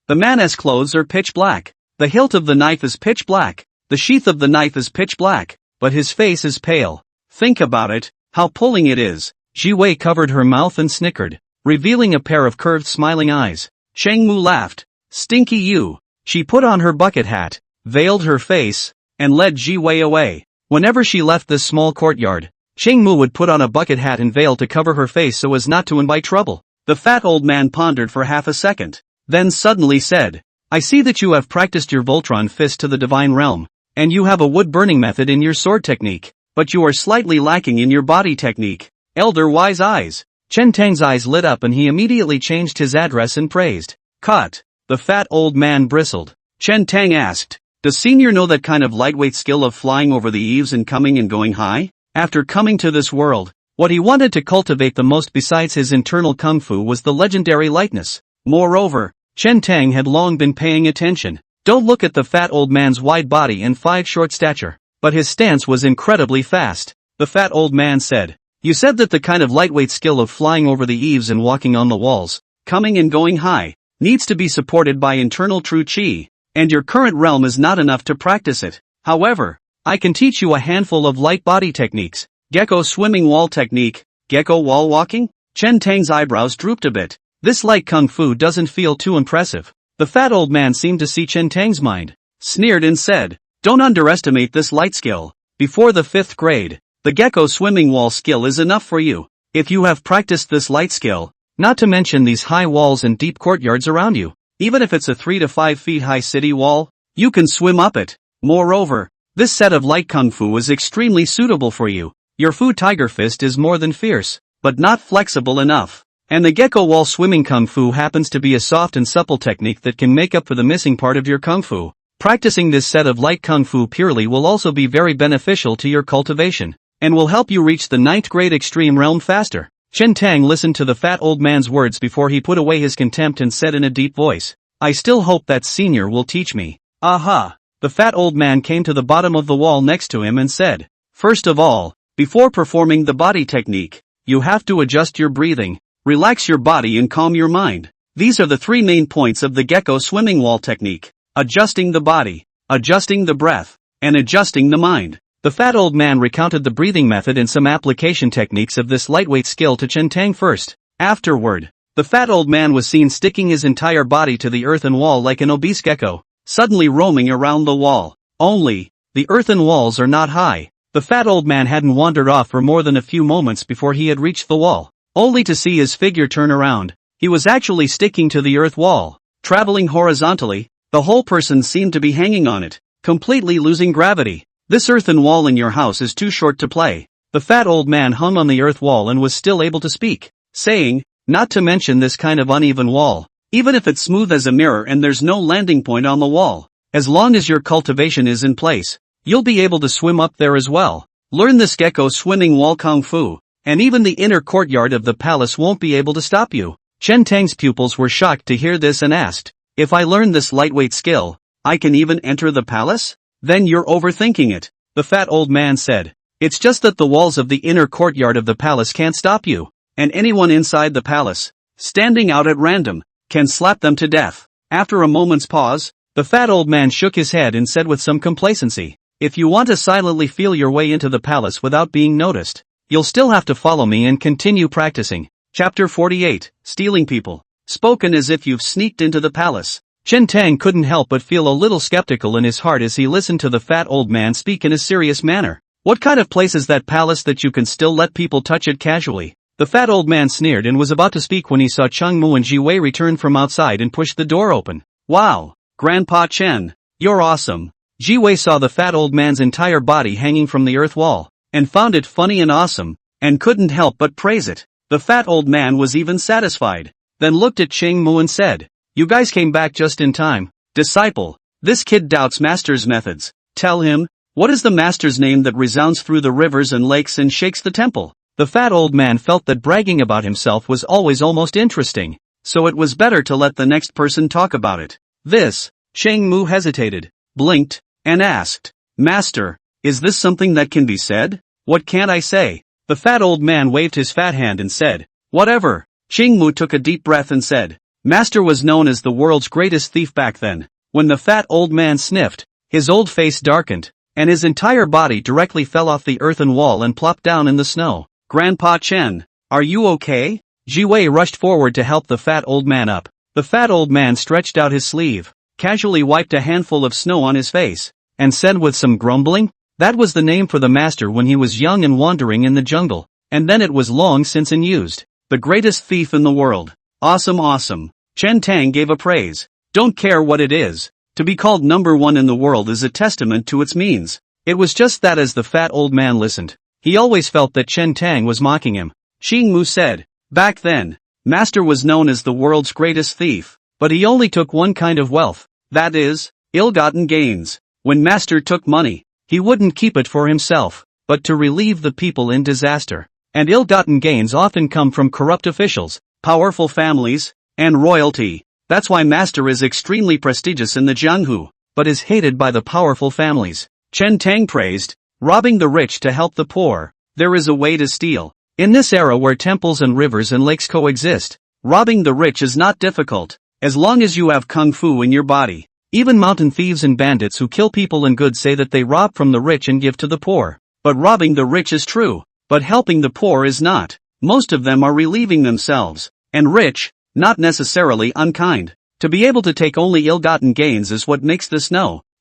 The man's clothes are pitch black. The hilt of the knife is pitch black. The sheath of the knife is pitch black. But his face is pale. Think about it, how pulling it is. Ji Wei covered her mouth and snickered, revealing a pair of curved smiling eyes. Changmu laughed. Stinky you. She put on her bucket hat, veiled her face, and led Ji Wei away. Whenever she left this small courtyard, Changmu would put on a bucket hat and veil to cover her face so as not to invite trouble. The fat old man pondered for half a second, then suddenly said, I see that you have practiced your Voltron fist to the divine realm, and you have a wood-burning method in your sword technique, but you are slightly lacking in your body technique. Elder Wise Eyes. Chen Tang's eyes lit up and he immediately changed his address and praised. Cut. The fat old man bristled. Chen Tang asked, does senior know that kind of lightweight skill of flying over the eaves and coming and going high? After coming to this world, what he wanted to cultivate the most besides his internal kung fu was the legendary lightness. Moreover, Chen Tang had long been paying attention. Don't look at the fat old man's wide body and 5 short stature, but his stance was incredibly fast. The fat old man said, you said that the kind of lightweight skill of flying over the eaves and walking on the walls, coming and going high, needs to be supported by internal true chi, and your current realm is not enough to practice it. However, I can teach you a handful of light body techniques. Gecko swimming wall technique, gecko wall walking? Chen Tang's eyebrows drooped a bit. This light kung fu doesn't feel too impressive. The fat old man seemed to see Chen Tang's mind, sneered and said, don't underestimate this light skill. Before the 5th grade, the gecko swimming wall skill is enough for you. If you have practiced this light skill, not to mention these high walls and deep courtyards around you, even if it's a 3 to 5 feet high city wall, you can swim up it. Moreover, this set of light kung fu is extremely suitable for you. Your Fu Tiger Fist is more than fierce, but not flexible enough. And the gecko wall swimming kung fu happens to be a soft and supple technique that can make up for the missing part of your kung fu. Practicing this set of light kung fu purely will also be very beneficial to your cultivation, and will help you reach the 9th grade extreme realm faster. Chen Tang listened to the fat old man's words before he put away his contempt and said in a deep voice, I still hope that senior will teach me. Aha! The fat old man came to the bottom of the wall next to him and said, first of all, before performing the body technique, you have to adjust your breathing, relax your body and calm your mind. These are the 3 main points of the gecko swimming wall technique. Adjusting the body, adjusting the breath, and adjusting the mind. The fat old man recounted the breathing method and some application techniques of this lightweight skill to Chen Tang first. Afterward, the fat old man was seen sticking his entire body to the earthen wall like an obese gecko, suddenly roaming around the wall. Only, the earthen walls are not high. The fat old man hadn't wandered off for more than a few moments before he had reached the wall, only to see his figure turn around. He was actually sticking to the earth wall, traveling horizontally. The whole person seemed to be hanging on it, completely losing gravity. This earthen wall in your house is too short to play. The fat old man hung on the earth wall and was still able to speak, saying, not to mention this kind of uneven wall, even if it's smooth as a mirror and there's no landing point on the wall, as long as your cultivation is in place, you'll be able to swim up there as well. Learn this gecko swimming wall kung fu, and even the inner courtyard of the palace won't be able to stop you. Chen Tang's pupils were shocked to hear this and asked, if I learn this lightweight skill, I can even enter the palace? Then you're overthinking it. The fat old man said, it's just that the walls of the inner courtyard of the palace can't stop you, and anyone inside the palace, standing out at random, can slap them to death. After a moment's pause, the fat old man shook his head and said with some complacency, if you want to silently feel your way into the palace without being noticed, you'll still have to follow me and continue practicing. Chapter 48, Stealing People. Spoken as if you've sneaked into the palace. Chen Tang couldn't help but feel a little skeptical in his heart as he listened to the fat old man speak in a serious manner. What kind of place is that palace that you can still let people touch it casually? The fat old man sneered and was about to speak when he saw Cheng Mu and Ji Wei return from outside and pushed the door open. Wow, Grandpa Chen, you're awesome. Ji Wei saw the fat old man's entire body hanging from the earth wall, and found it funny and awesome, and couldn't help but praise it. The fat old man was even satisfied, then looked at Cheng Mu and said, you guys came back just in time. Disciple, this kid doubts master's methods. Tell him, what is the master's name that resounds through the rivers and lakes and shakes the temple? The fat old man felt that bragging about himself was always almost interesting, so it was better to let the next person talk about it. This, Cheng Mu hesitated, blinked, and asked, Master, is this something that can be said? What can't I say? The fat old man waved his fat hand and said, whatever. Cheng Mu took a deep breath and said, Master was known as the world's greatest thief back then. When the fat old man sniffed, his old face darkened, and his entire body directly fell off the earthen wall and plopped down in the snow. Grandpa Chen, are you okay? Ji Wei rushed forward to help the fat old man up. The fat old man stretched out his sleeve, casually wiped a handful of snow on his face, and said with some grumbling, that was the name for the master when he was young and wandering in the jungle, and then it was long since unused. The greatest thief in the world. Awesome, awesome. Chen Tang gave a praise. Don't care what it is. To be called number one in the world is a testament to its means. It was just that as the fat old man listened, he always felt that Chen Tang was mocking him. Cheng Mu said, back then, Master was known as the world's greatest thief, but he only took one kind of wealth, that is, ill-gotten gains. When Master took money, he wouldn't keep it for himself, but to relieve the people in disaster. And ill-gotten gains often come from corrupt officials, powerful families, and royalty. That's why Master is extremely prestigious in the Jianghu, but is hated by the powerful families. Chen Tang praised, robbing the rich to help the poor. There is a way to steal. In this era where temples and rivers and lakes coexist, robbing the rich is not difficult, as long as you have kung fu in your body. Even mountain thieves and bandits who kill people and goods say that they rob from the rich and give to the poor. But robbing the rich is true, but helping the poor is not. Most of them are relieving themselves, and rich, not necessarily unkind. To be able to take only ill-gotten gains is what makes this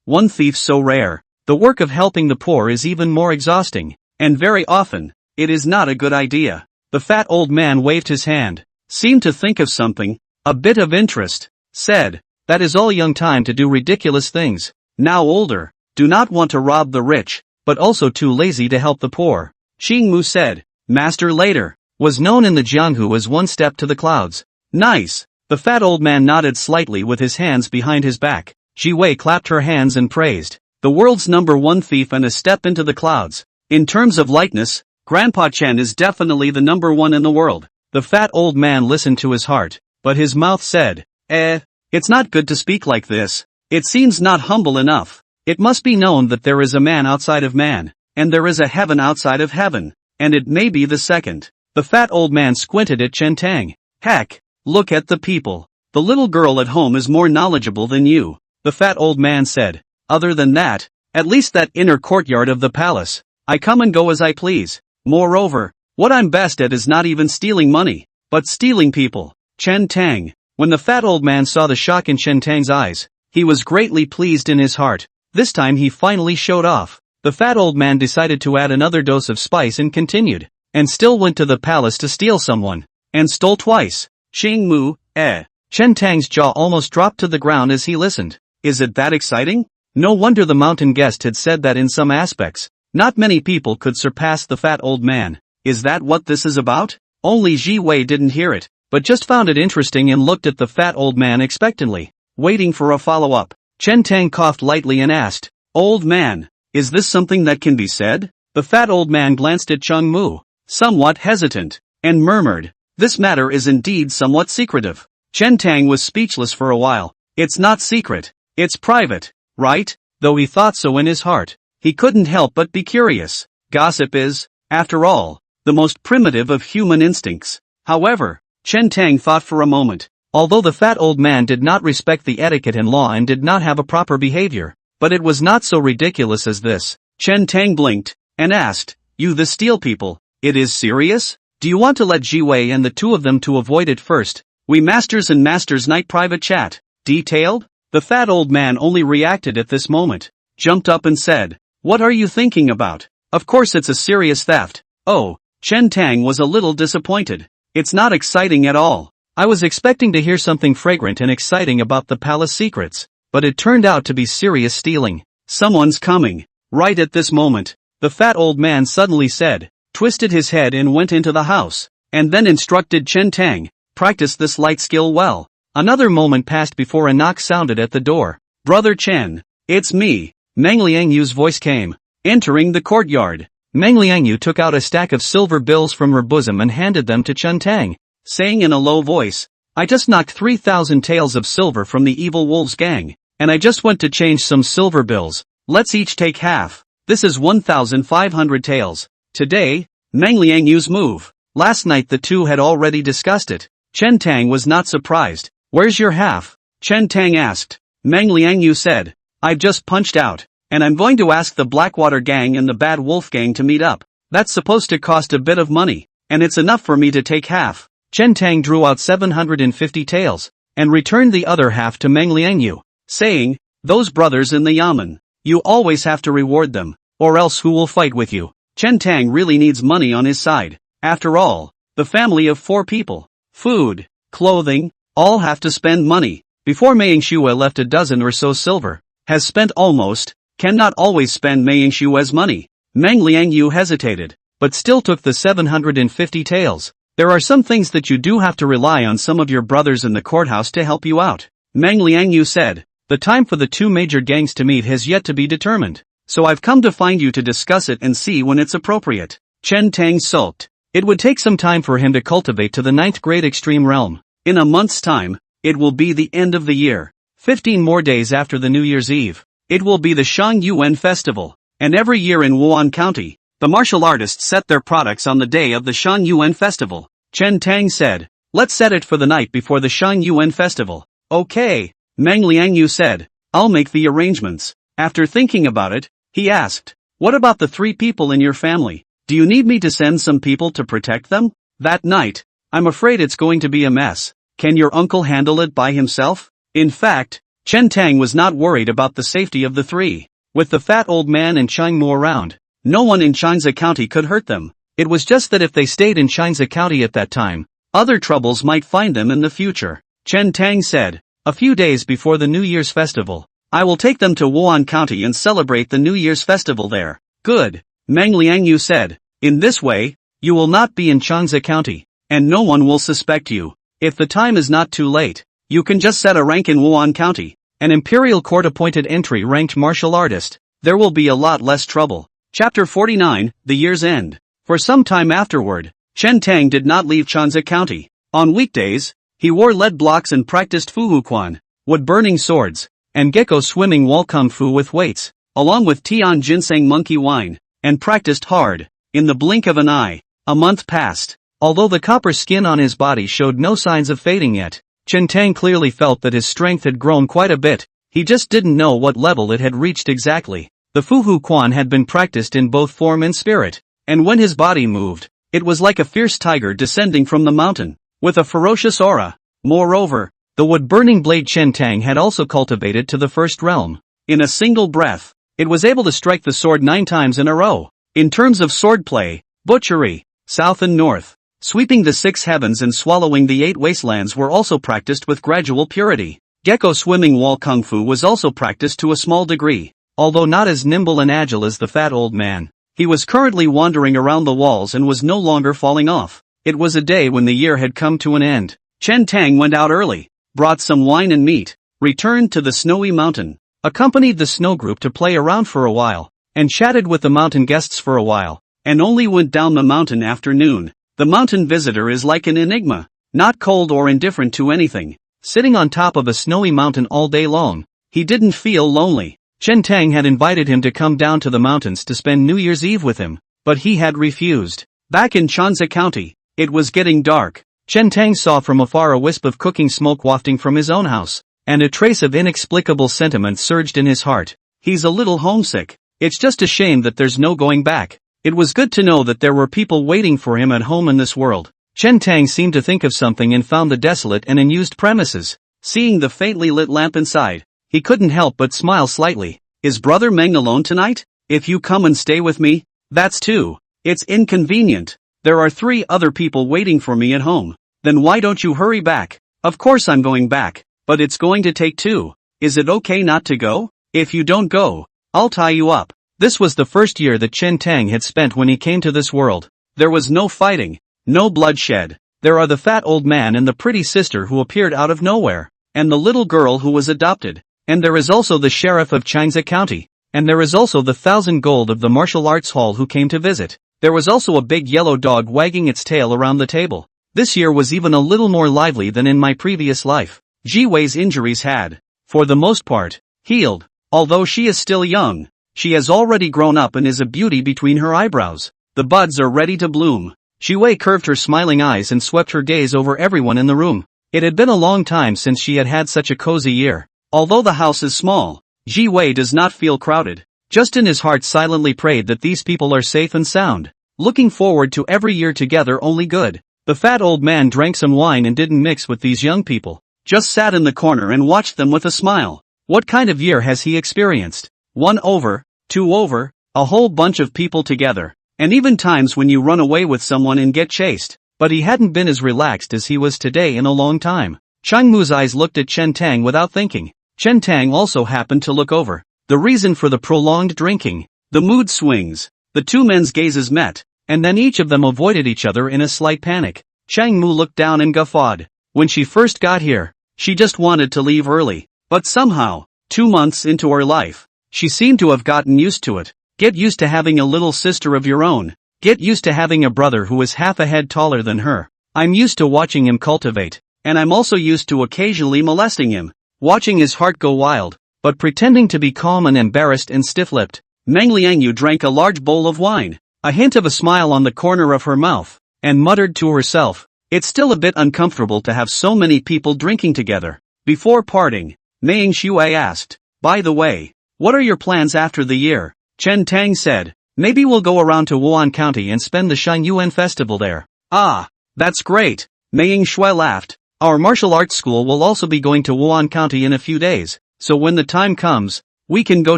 one thief so rare. The work of helping the poor is even more exhausting, and very often, it is not a good idea. The fat old man waved his hand, seemed to think of something, a bit of interest, said, that is all young time to do ridiculous things. Now older, do not want to rob the rich, but also too lazy to help the poor. Cheng Mu said, Master later, was known in the Jianghu as one step to the clouds. Nice. The fat old man nodded slightly with his hands behind his back. Ji Wei clapped her hands and praised, the world's number one thief and a step into the clouds. In terms of likeness, Grandpa Chen is definitely the number one in the world. The fat old man listened to his heart, but his mouth said, it's not good to speak like this. It seems not humble enough. It must be known that there is a man outside of man, and there is a heaven outside of heaven, and it may be the second. The fat old man squinted at Chen Tang. Heck, look at the people. The little girl at home is more knowledgeable than you, the fat old man said. Other than that, at least that inner courtyard of the palace, I come and go as I please. Moreover, what I'm best at is not even stealing money, but stealing people. Chen Tang. When the fat old man saw the shock in Chen Tang's eyes, he was greatly pleased in his heart. This time he finally showed off. The fat old man decided to add another dose of spice and continued, and still went to the palace to steal someone, and stole twice. Cheng Mu, Chen Tang's jaw almost dropped to the ground as he listened. Is it that exciting? No wonder the mountain guest had said that in some aspects. Not many people could surpass the fat old man. Is that what this is about? Only Ji Wei didn't hear it, but just found it interesting and looked at the fat old man expectantly, waiting for a follow-up. Chen Tang coughed lightly and asked, Old man, is this something that can be said? The fat old man glanced at Cheng Mu, somewhat hesitant, and murmured, this matter is indeed somewhat secretive. Chen Tang was speechless for a while. It's not secret, it's private, right? Though he thought so in his heart, he couldn't help but be curious. Gossip is, after all, the most primitive of human instincts. However, Chen Tang thought for a moment. Although the fat old man did not respect the etiquette and law and did not have a proper behavior, but it was not so ridiculous as this. Chen Tang blinked, and asked, "You the steel people, it is serious? Do you want to let Jiwei and the two of them to avoid it first? We masters and masters night private chat. Detailed?" The fat old man only reacted at this moment, jumped up and said, "What are you thinking about? Of course it's a serious theft." Oh, Chen Tang was a little disappointed. It's not exciting at all. I was expecting to hear something fragrant and exciting about the palace secrets, but it turned out to be serious stealing. Someone's coming. Right at this moment, the fat old man suddenly said, twisted his head and went into the house, and then instructed Chen Tang, "Practice this light skill well." Another moment passed before a knock sounded at the door. "Brother Chen, it's me." Meng Liangyu's voice came, entering the courtyard. Meng Liangyu took out a stack of silver bills from her bosom and handed them to Chen Tang, saying in a low voice, "I just knocked 3,000 taels of silver from the evil wolves gang, and I just went to change some silver bills. Let's each take half. This is 1,500 taels. Today, Meng Liangyu's move." Last night the two had already discussed it. Chen Tang was not surprised. "Where's your half?" Chen Tang asked. Meng Liangyu said, "I've just punched out, and I'm going to ask the Blackwater gang and the Bad Wolf gang to meet up. That's supposed to cost a bit of money, and it's enough for me to take half." Chen Tang drew out 750 taels, and returned the other half to Meng Liangyu, saying, "Those brothers in the yamen, you always have to reward them, or else who will fight with you?" Chen Tang really needs money on his side. After all, the family of 4 people, food, clothing, all have to spend money. Before Mei Yingxue left a dozen or so silver, has spent almost, cannot always spend Mei Yingxue's money. Meng Liangyu hesitated, but still took the 750 taels. "There are some things that you do have to rely on some of your brothers in the courthouse to help you out," Meng Liangyu said. "The time for the 2 major gangs to meet has yet to be determined, so I've come to find you to discuss it and see when it's appropriate." Chen Tang sulked. It would take some time for him to cultivate to the 9th grade extreme realm. In a month's time, it will be the end of the year. 15 more days after the New Year's Eve, it will be the Shang Yuan Festival, and every year in Wan County, the martial artists set their products on the day of the Shang Yuan Festival. Chen Tang said, "Let's set it for the night before the Shang Yuan Festival." "Okay," Meng Liangyu said, "I'll make the arrangements." After thinking about it, he asked, "What about the 3 people in your family? Do you need me to send some people to protect them?" "That night, I'm afraid it's going to be a mess. Can your uncle handle it by himself?" In fact, Chen Tang was not worried about the safety of the 3. With the fat old man and Chang Mu around, no one in Changsha County could hurt them. It was just that if they stayed in Changsha County at that time, other troubles might find them in the future. Chen Tang said, "A few days before the New Year's festival, I will take them to Wan County and celebrate the New Year's festival there." "Good," Meng Liangyu said. "In this way, you will not be in Changsha County, and no one will suspect you. If the time is not too late, you can just set a rank in Wan County, an imperial court-appointed entry-ranked martial artist. There will be a lot less trouble." Chapter 49, The Year's End. For some time afterward, Chen Tang did not leave Changsha County. On weekdays, he wore lead blocks and practiced fuhuquan, wood-burning swords, and gecko swimming wall kung fu with weights, along with Tian ginseng monkey wine, and practiced hard. In the blink of an eye, a month passed. Although the copper skin on his body showed no signs of fading yet, Chen Tang clearly felt that his strength had grown quite a bit. He just didn't know what level it had reached exactly. The fuhuquan had been practiced in both form and spirit, and when his body moved, it was like a fierce tiger descending from the mountain, with a ferocious aura. Moreover, the wood-burning blade Chen Tang had also cultivated to the 1st realm. In a single breath, it was able to strike the sword 9 times in a row. In terms of swordplay, butchery, south and north, sweeping the 6 heavens and swallowing the 8 wastelands were also practiced with gradual purity. Gecko swimming wall kung fu was also practiced to a small degree, although not as nimble and agile as the fat old man. He was currently wandering around the walls and was no longer falling off. It was a day when the year had come to an end. Chen Tang went out early, brought some wine and meat, returned to the snowy mountain, accompanied the snow group to play around for a while, and chatted with the mountain guests for a while, and only went down the mountain after noon. The mountain visitor is like an enigma, not cold or indifferent to anything. Sitting on top of a snowy mountain all day long, he didn't feel lonely. Chen Tang had invited him to come down to the mountains to spend New Year's Eve with him, but he had refused. Back in Changsha County, it was getting dark. Chen Tang saw from afar a wisp of cooking smoke wafting from his own house, and a trace of inexplicable sentiment surged in his heart. He's a little homesick. It's just a shame that there's no going back. It was good to know that there were people waiting for him at home in this world. Chen Tang seemed to think of something and found the desolate and unused premises. Seeing the faintly lit lamp inside, he couldn't help but smile slightly. Is Brother Meng alone tonight? If you come and stay with me, that's two. It's inconvenient. There are 3 other people waiting for me at home. Then why don't you hurry back? Of course I'm going back, but it's going to take 2. Is it okay not to go? If you don't go, I'll tie you up. This was the first year that Chen Tang had spent when he came to this world. There was no fighting, no bloodshed. There are the fat old man and the pretty sister who appeared out of nowhere, and the little girl who was adopted. And there is also the sheriff of Changsa County. And there is also the 1,000 gold of the martial arts hall who came to visit. There was also a big yellow dog wagging its tail around the table. This year was even a little more lively than in my previous life. Ji Wei's injuries had, for the most part, healed. Although she is still young, she has already grown up and is a beauty between her eyebrows. The buds are ready to bloom. Ji Wei curved her smiling eyes and swept her gaze over everyone in the room. It had been a long time since she had had such a cozy year. Although the house is small, Ji Wei does not feel crowded. Just in his heart silently prayed that these people are safe and sound. Looking forward to every year together only good. The fat old man drank some wine and didn't mix with these young people. Just sat in the corner and watched them with a smile. What kind of year has he experienced? 1 over, 2 over, a whole bunch of people together. And even times when you run away with someone and get chased. But he hadn't been as relaxed as he was today in a long time. Chang Mu's eyes looked at Chen Tang without thinking. Chen Tang also happened to look over. The reason for the prolonged drinking. The mood swings. The 2 men's gazes met, and then each of them avoided each other in a slight panic. Chang Mu looked down and guffawed. When she first got here, she just wanted to leave early. But somehow, 2 months into her life, she seemed to have gotten used to it. Get used to having a little sister of your own. Get used to having a brother who is half a head taller than her. I'm used to watching him cultivate, and I'm also used to occasionally molesting him. Watching his heart go wild, but pretending to be calm and embarrassed and stiff-lipped. Meng Liangyu drank a large bowl of wine, a hint of a smile on the corner of her mouth, and muttered to herself, it's still a bit uncomfortable to have so many people drinking together. Before parting, Meng Shui asked, by the way, what are your plans after the year? Chen Tang said, maybe we'll go around to Wan County and spend the Shan Yuan festival there. Ah, that's great. Meng Shui laughed. Our martial arts school will also be going to Wan County in a few days, so when the time comes, we can go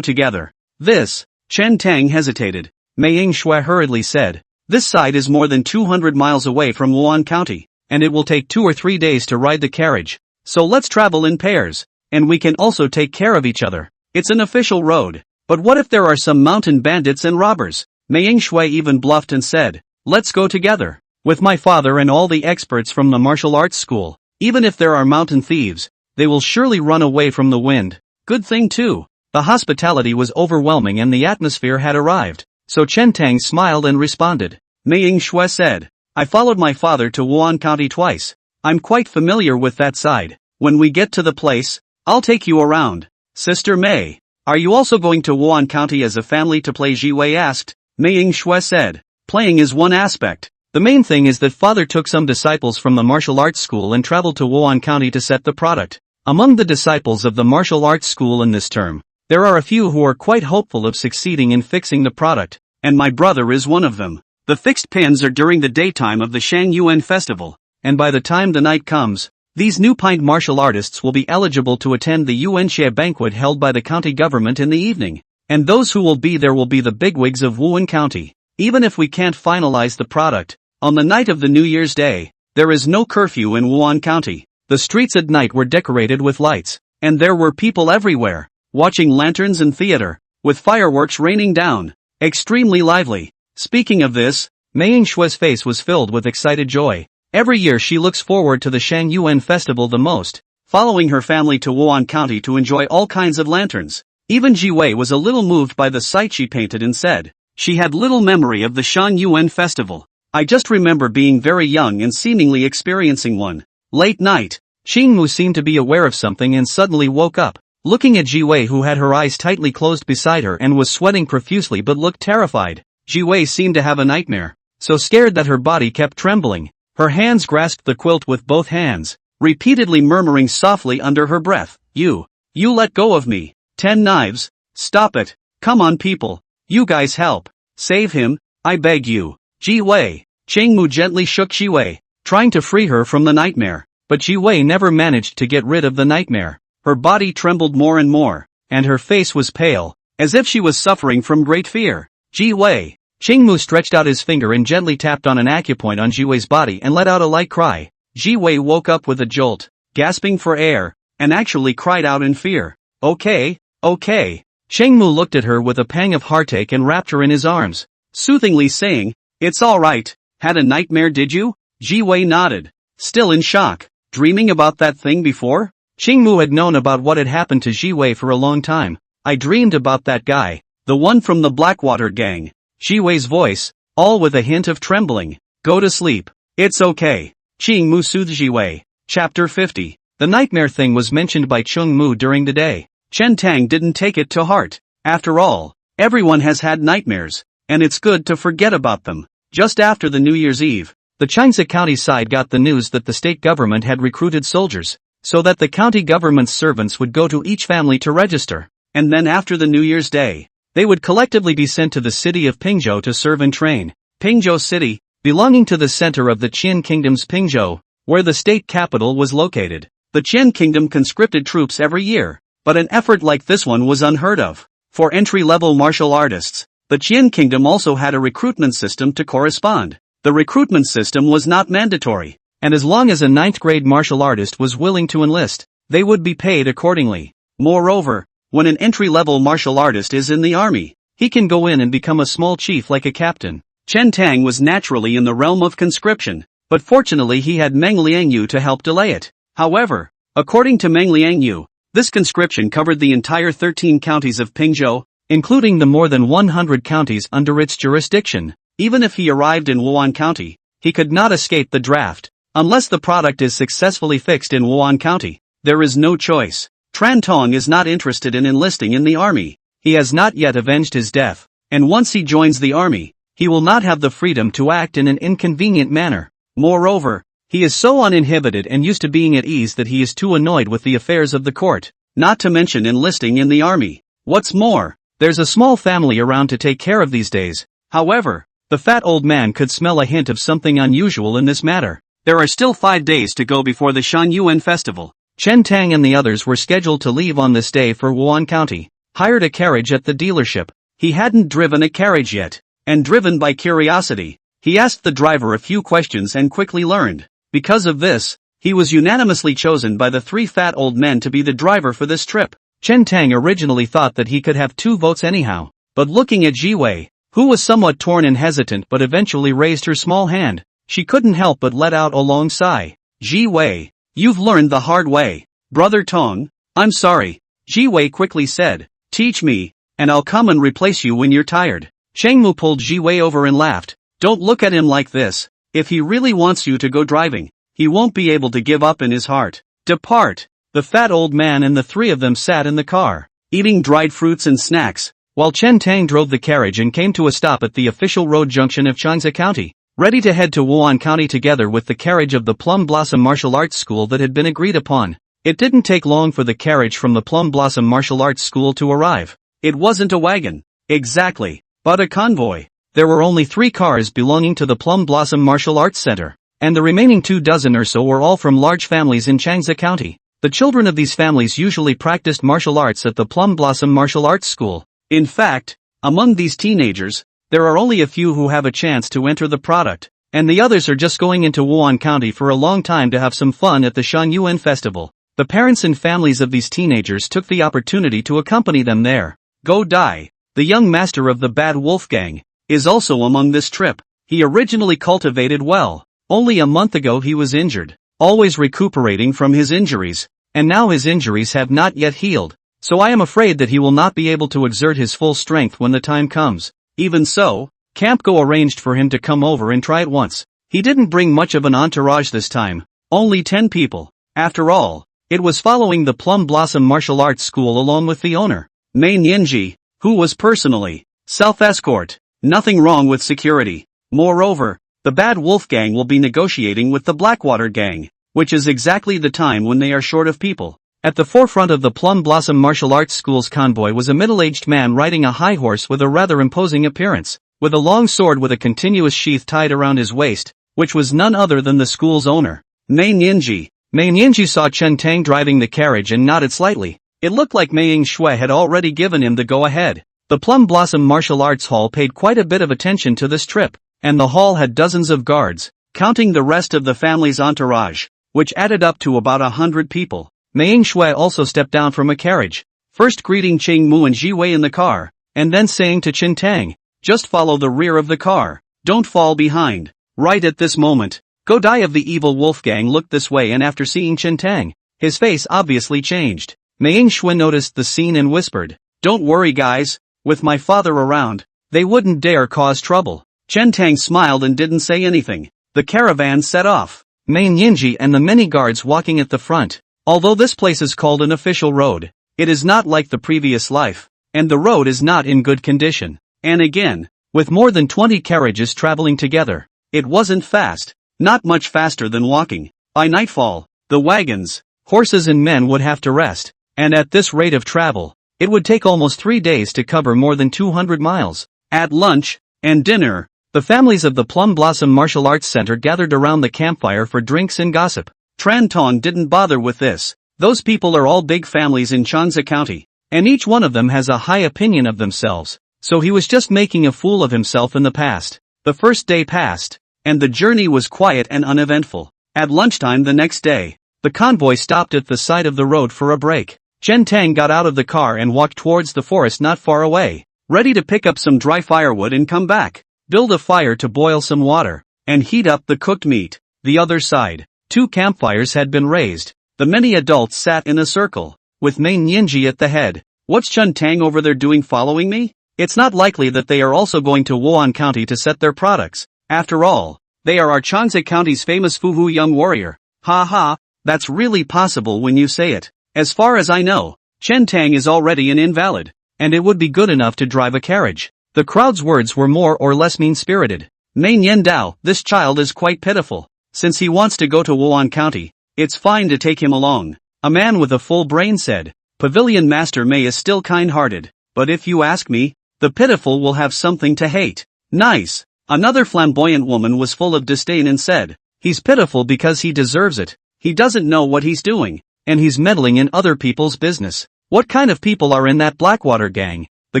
together. This, Chen Tang hesitated. Meng Shui hurriedly said, this side is more than 200 miles away from Wan County, and it will take 2 or 3 days to ride the carriage. So let's travel in pairs, and we can also take care of each other. It's an official road. But what if there are some mountain bandits and robbers? Meng Shui even bluffed and said, let's go together. With my father and all the experts from the martial arts school. Even if there are mountain thieves, they will surely run away from the wind. Good thing too. The hospitality was overwhelming and the atmosphere had arrived. So Chen Tang smiled and responded. Meng Shui said, I followed my father to Wan County twice. I'm quite familiar with that side. When we get to the place, I'll take you around. Sister Mei, are you also going to Wan County as a family to play? Ji Wei asked. Meng Shui said, playing is one aspect. The main thing is that father took some disciples from the martial arts school and traveled to Wan County to set the product. Among the disciples of the martial arts school in this term, there are a few who are quite hopeful of succeeding in fixing the product, and my brother is one of them. The fixed pins are during the daytime of the Shang Yuan festival, and by the time the night comes, these new pinned martial artists will be eligible to attend the Yuanxia banquet held by the county government in the evening, and those who will be there will be the bigwigs of Wan County. Even if we can't finalize the product, on the night of the New Year's Day, there is no curfew in Wan County. The streets at night were decorated with lights, and there were people everywhere, watching lanterns and theater, with fireworks raining down. Extremely lively. Speaking of this, Meng Shui's face was filled with excited joy. Every year she looks forward to the Shang Yuan festival the most, following her family to Wan County to enjoy all kinds of lanterns. Even Ji Wei was a little moved by the sight she painted and said, she had little memory of the Shang Yuan festival. I just remember being very young and seemingly experiencing one. Late night, Qingmu seemed to be aware of something and suddenly woke up, looking at Ji Wei who had her eyes tightly closed beside her and was sweating profusely but looked terrified. Ji Wei seemed to have a nightmare, so scared that her body kept trembling. Her hands grasped the quilt with both hands, repeatedly murmuring softly under her breath, You let go of me. 10 knives. Stop it. Come on people. You guys help. Save him, I beg you. Ji Wei. Changmu gently shook Ji Wei, trying to free her from the nightmare, but Ji Wei never managed to get rid of the nightmare. Her body trembled more and more, and her face was pale, as if she was suffering from great fear. Ji Wei. Changmu stretched out his finger and gently tapped on an acupoint on Ji Wei's body and let out a light cry. Ji Wei woke up with a jolt, gasping for air, and actually cried out in fear. Okay. Changmu looked at her with a pang of heartache and wrapped her in his arms, soothingly saying, It's alright. Had a nightmare, did you? Ji Wei nodded, still in shock. Dreaming about that thing before? Changmu had known about what had happened to Ji Wei for a long time. I dreamed about that guy, the one from the Blackwater gang. Ji Wei's voice, all with a hint of trembling. Go to sleep. It's okay. Changmu soothed Ji Wei. Chapter 50. The nightmare thing was mentioned by Changmu during the day. Chen Tang didn't take it to heart. After all, everyone has had nightmares, and it's good to forget about them. Just after the New Year's Eve, the Changsha County side got the news that the state government had recruited soldiers, so that the county government's servants would go to each family to register, and then after the New Year's Day, they would collectively be sent to the city of Pingzhou to serve and train. Pingzhou City, belonging to the center of the Qin Kingdom's Pingzhou, where the state capital was located. The Qin Kingdom conscripted troops every year, but an effort like this one was unheard of. For entry-level martial artists, the Qin Kingdom also had a recruitment system to correspond. The recruitment system was not mandatory, and as long as a 9th-grade martial artist was willing to enlist, they would be paid accordingly. Moreover, when an entry-level martial artist is in the army, he can go in and become a small chief like a captain. Chen Tang was naturally in the realm of conscription, but fortunately he had Meng Liangyu to help delay it. However, according to Meng Liangyu, this conscription covered the entire 13 counties of Pingzhou, including the more than 100 counties under its jurisdiction. Even if he arrived in Wan County, he could not escape the draft. Unless the product is successfully fixed in Wan County, there is no choice. Tran Tong is not interested in enlisting in the army. He has not yet avenged his death, and once he joins the army, he will not have the freedom to act in an inconvenient manner. Moreover, he is so uninhibited and used to being at ease that he is too annoyed with the affairs of the court, not to mention enlisting in the army. What's more, there's a small family around to take care of these days. However, the fat old man could smell a hint of something unusual in this matter. There are still 5 days to go before the Shanyuan festival. Chen Tang and the others were scheduled to leave on this day for Wan County. Hired a carriage at the dealership. He hadn't driven a carriage yet, and driven by curiosity, he asked the driver a few questions and quickly learned. Because of this, he was unanimously chosen by the 3 fat old men to be the driver for this trip. Chen Tang originally thought that he could have 2 votes anyhow, but looking at Ji Wei, who was somewhat torn and hesitant but eventually raised her small hand, she couldn't help but let out a long sigh. Ji Wei, you've learned the hard way. Brother Tong, I'm sorry, Ji Wei quickly said. Teach me, and I'll come and replace you when you're tired. Changmu pulled Ji Wei over and laughed. Don't look at him like this. If he really wants you to go driving, he won't be able to give up in his heart. Depart. The fat old man and the 3 of them sat in the car, eating dried fruits and snacks, while Chen Tang drove the carriage and came to a stop at the official road junction of Changsha County, ready to head to Wan County together with the carriage of the Plum Blossom Martial Arts School that had been agreed upon. It didn't take long for the carriage from the Plum Blossom Martial Arts School to arrive. It wasn't a wagon, exactly, but a convoy. There were only 3 cars belonging to the Plum Blossom Martial Arts Center, and the remaining 2 dozen or so were all from large families in Changsha County. The children of these families usually practiced martial arts at the Plum Blossom Martial Arts School. In fact, among these teenagers, there are only a few who have a chance to enter the product, and the others are just going into Wan County for a long time to have some fun at the Shanyuan festival. The parents and families of these teenagers took the opportunity to accompany them there. Go Dai, the young master of the Bad Wolf Gang, is also among this trip. He originally cultivated well. Only a month ago he was injured, always recuperating from his injuries, and now his injuries have not yet healed, so I am afraid that he will not be able to exert his full strength when the time comes. Even so, Camp Go arranged for him to come over and try it once. He didn't bring much of an entourage this time, only 10 people. After all, it was following the Plum Blossom Martial Arts School along with the owner, Mei Nianji, who was personally self-escort. Nothing wrong with security. Moreover, The Bad Wolf Gang will be negotiating with the Blackwater Gang, which is exactly the time when they are short of people. At the forefront of the Plum Blossom Martial Arts School's convoy was a middle-aged man riding a high horse with a rather imposing appearance, with a long sword with a continuous sheath tied around his waist, which was none other than the school's owner, Mei Nianji. Mei Nianji saw Chen Tang driving the carriage and nodded slightly. It looked like Mei Shui had already given him the go-ahead. The Plum Blossom Martial Arts Hall paid quite a bit of attention to this trip, and the hall had dozens of guards, counting the rest of the family's entourage, which added up to about 100 people. Mei Shui also stepped down from a carriage, first greeting Ching Mu and Ji Wei in the car, and then saying to Chen Tang, "Just follow the rear of the car, don't fall behind." Right at this moment, Go Dai of the Evil Wolf Gang looked this way, and after seeing Chen Tang, his face obviously changed. Mei Shui noticed the scene and whispered, "Don't worry guys, with my father around, they wouldn't dare cause trouble." Chen Tang smiled and didn't say anything. The caravan set off, Mei Nianji and the many guards walking at the front. Although this place is called an official road, it is not like the previous life, and the road is not in good condition. And again, with more than 20 carriages traveling together, it wasn't fast, not much faster than walking. By nightfall, the wagons, horses and men would have to rest, and at this rate of travel, it would take almost 3 days to cover more than 200 miles. At lunch and dinner, the families of the Plum Blossom Martial Arts Center gathered around the campfire for drinks and gossip. Tran Tong didn't bother with this. Those people are all big families in Chanza County, and each one of them has a high opinion of themselves, so he was just making a fool of himself in the past. The first day passed, and the journey was quiet and uneventful. At lunchtime the next day, the convoy stopped at the side of the road for a break. Chen Tang got out of the car and walked towards the forest not far away, ready to pick up some dry firewood and come back, build a fire to boil some water, and heat up the cooked meat. The other side, 2 campfires had been raised. The many adults sat in a circle, with Mei Nianji at the head. "What's Chen Tang over there doing following me? It's not likely that they are also going to Wan County to set their products. After all, they are our Chanza County's famous Fuhu young warrior." Ha ha, that's really possible when you say it. As far as I know, Chen Tang is already an invalid, and it would be good enough to drive a carriage. The crowd's words were more or less mean-spirited. Mei Nian Dao, this child is quite pitiful. Since he wants to go to Wan County, it's fine to take him along. A man with a full brain said. Pavilion Master Mei is still kind-hearted, but if you ask me, the pitiful will have something to hate. Nice. Another flamboyant woman was full of disdain and said, "He's pitiful because he deserves it. He doesn't know what he's doing, and he's meddling in other people's business. What kind of people are in that Blackwater gang? The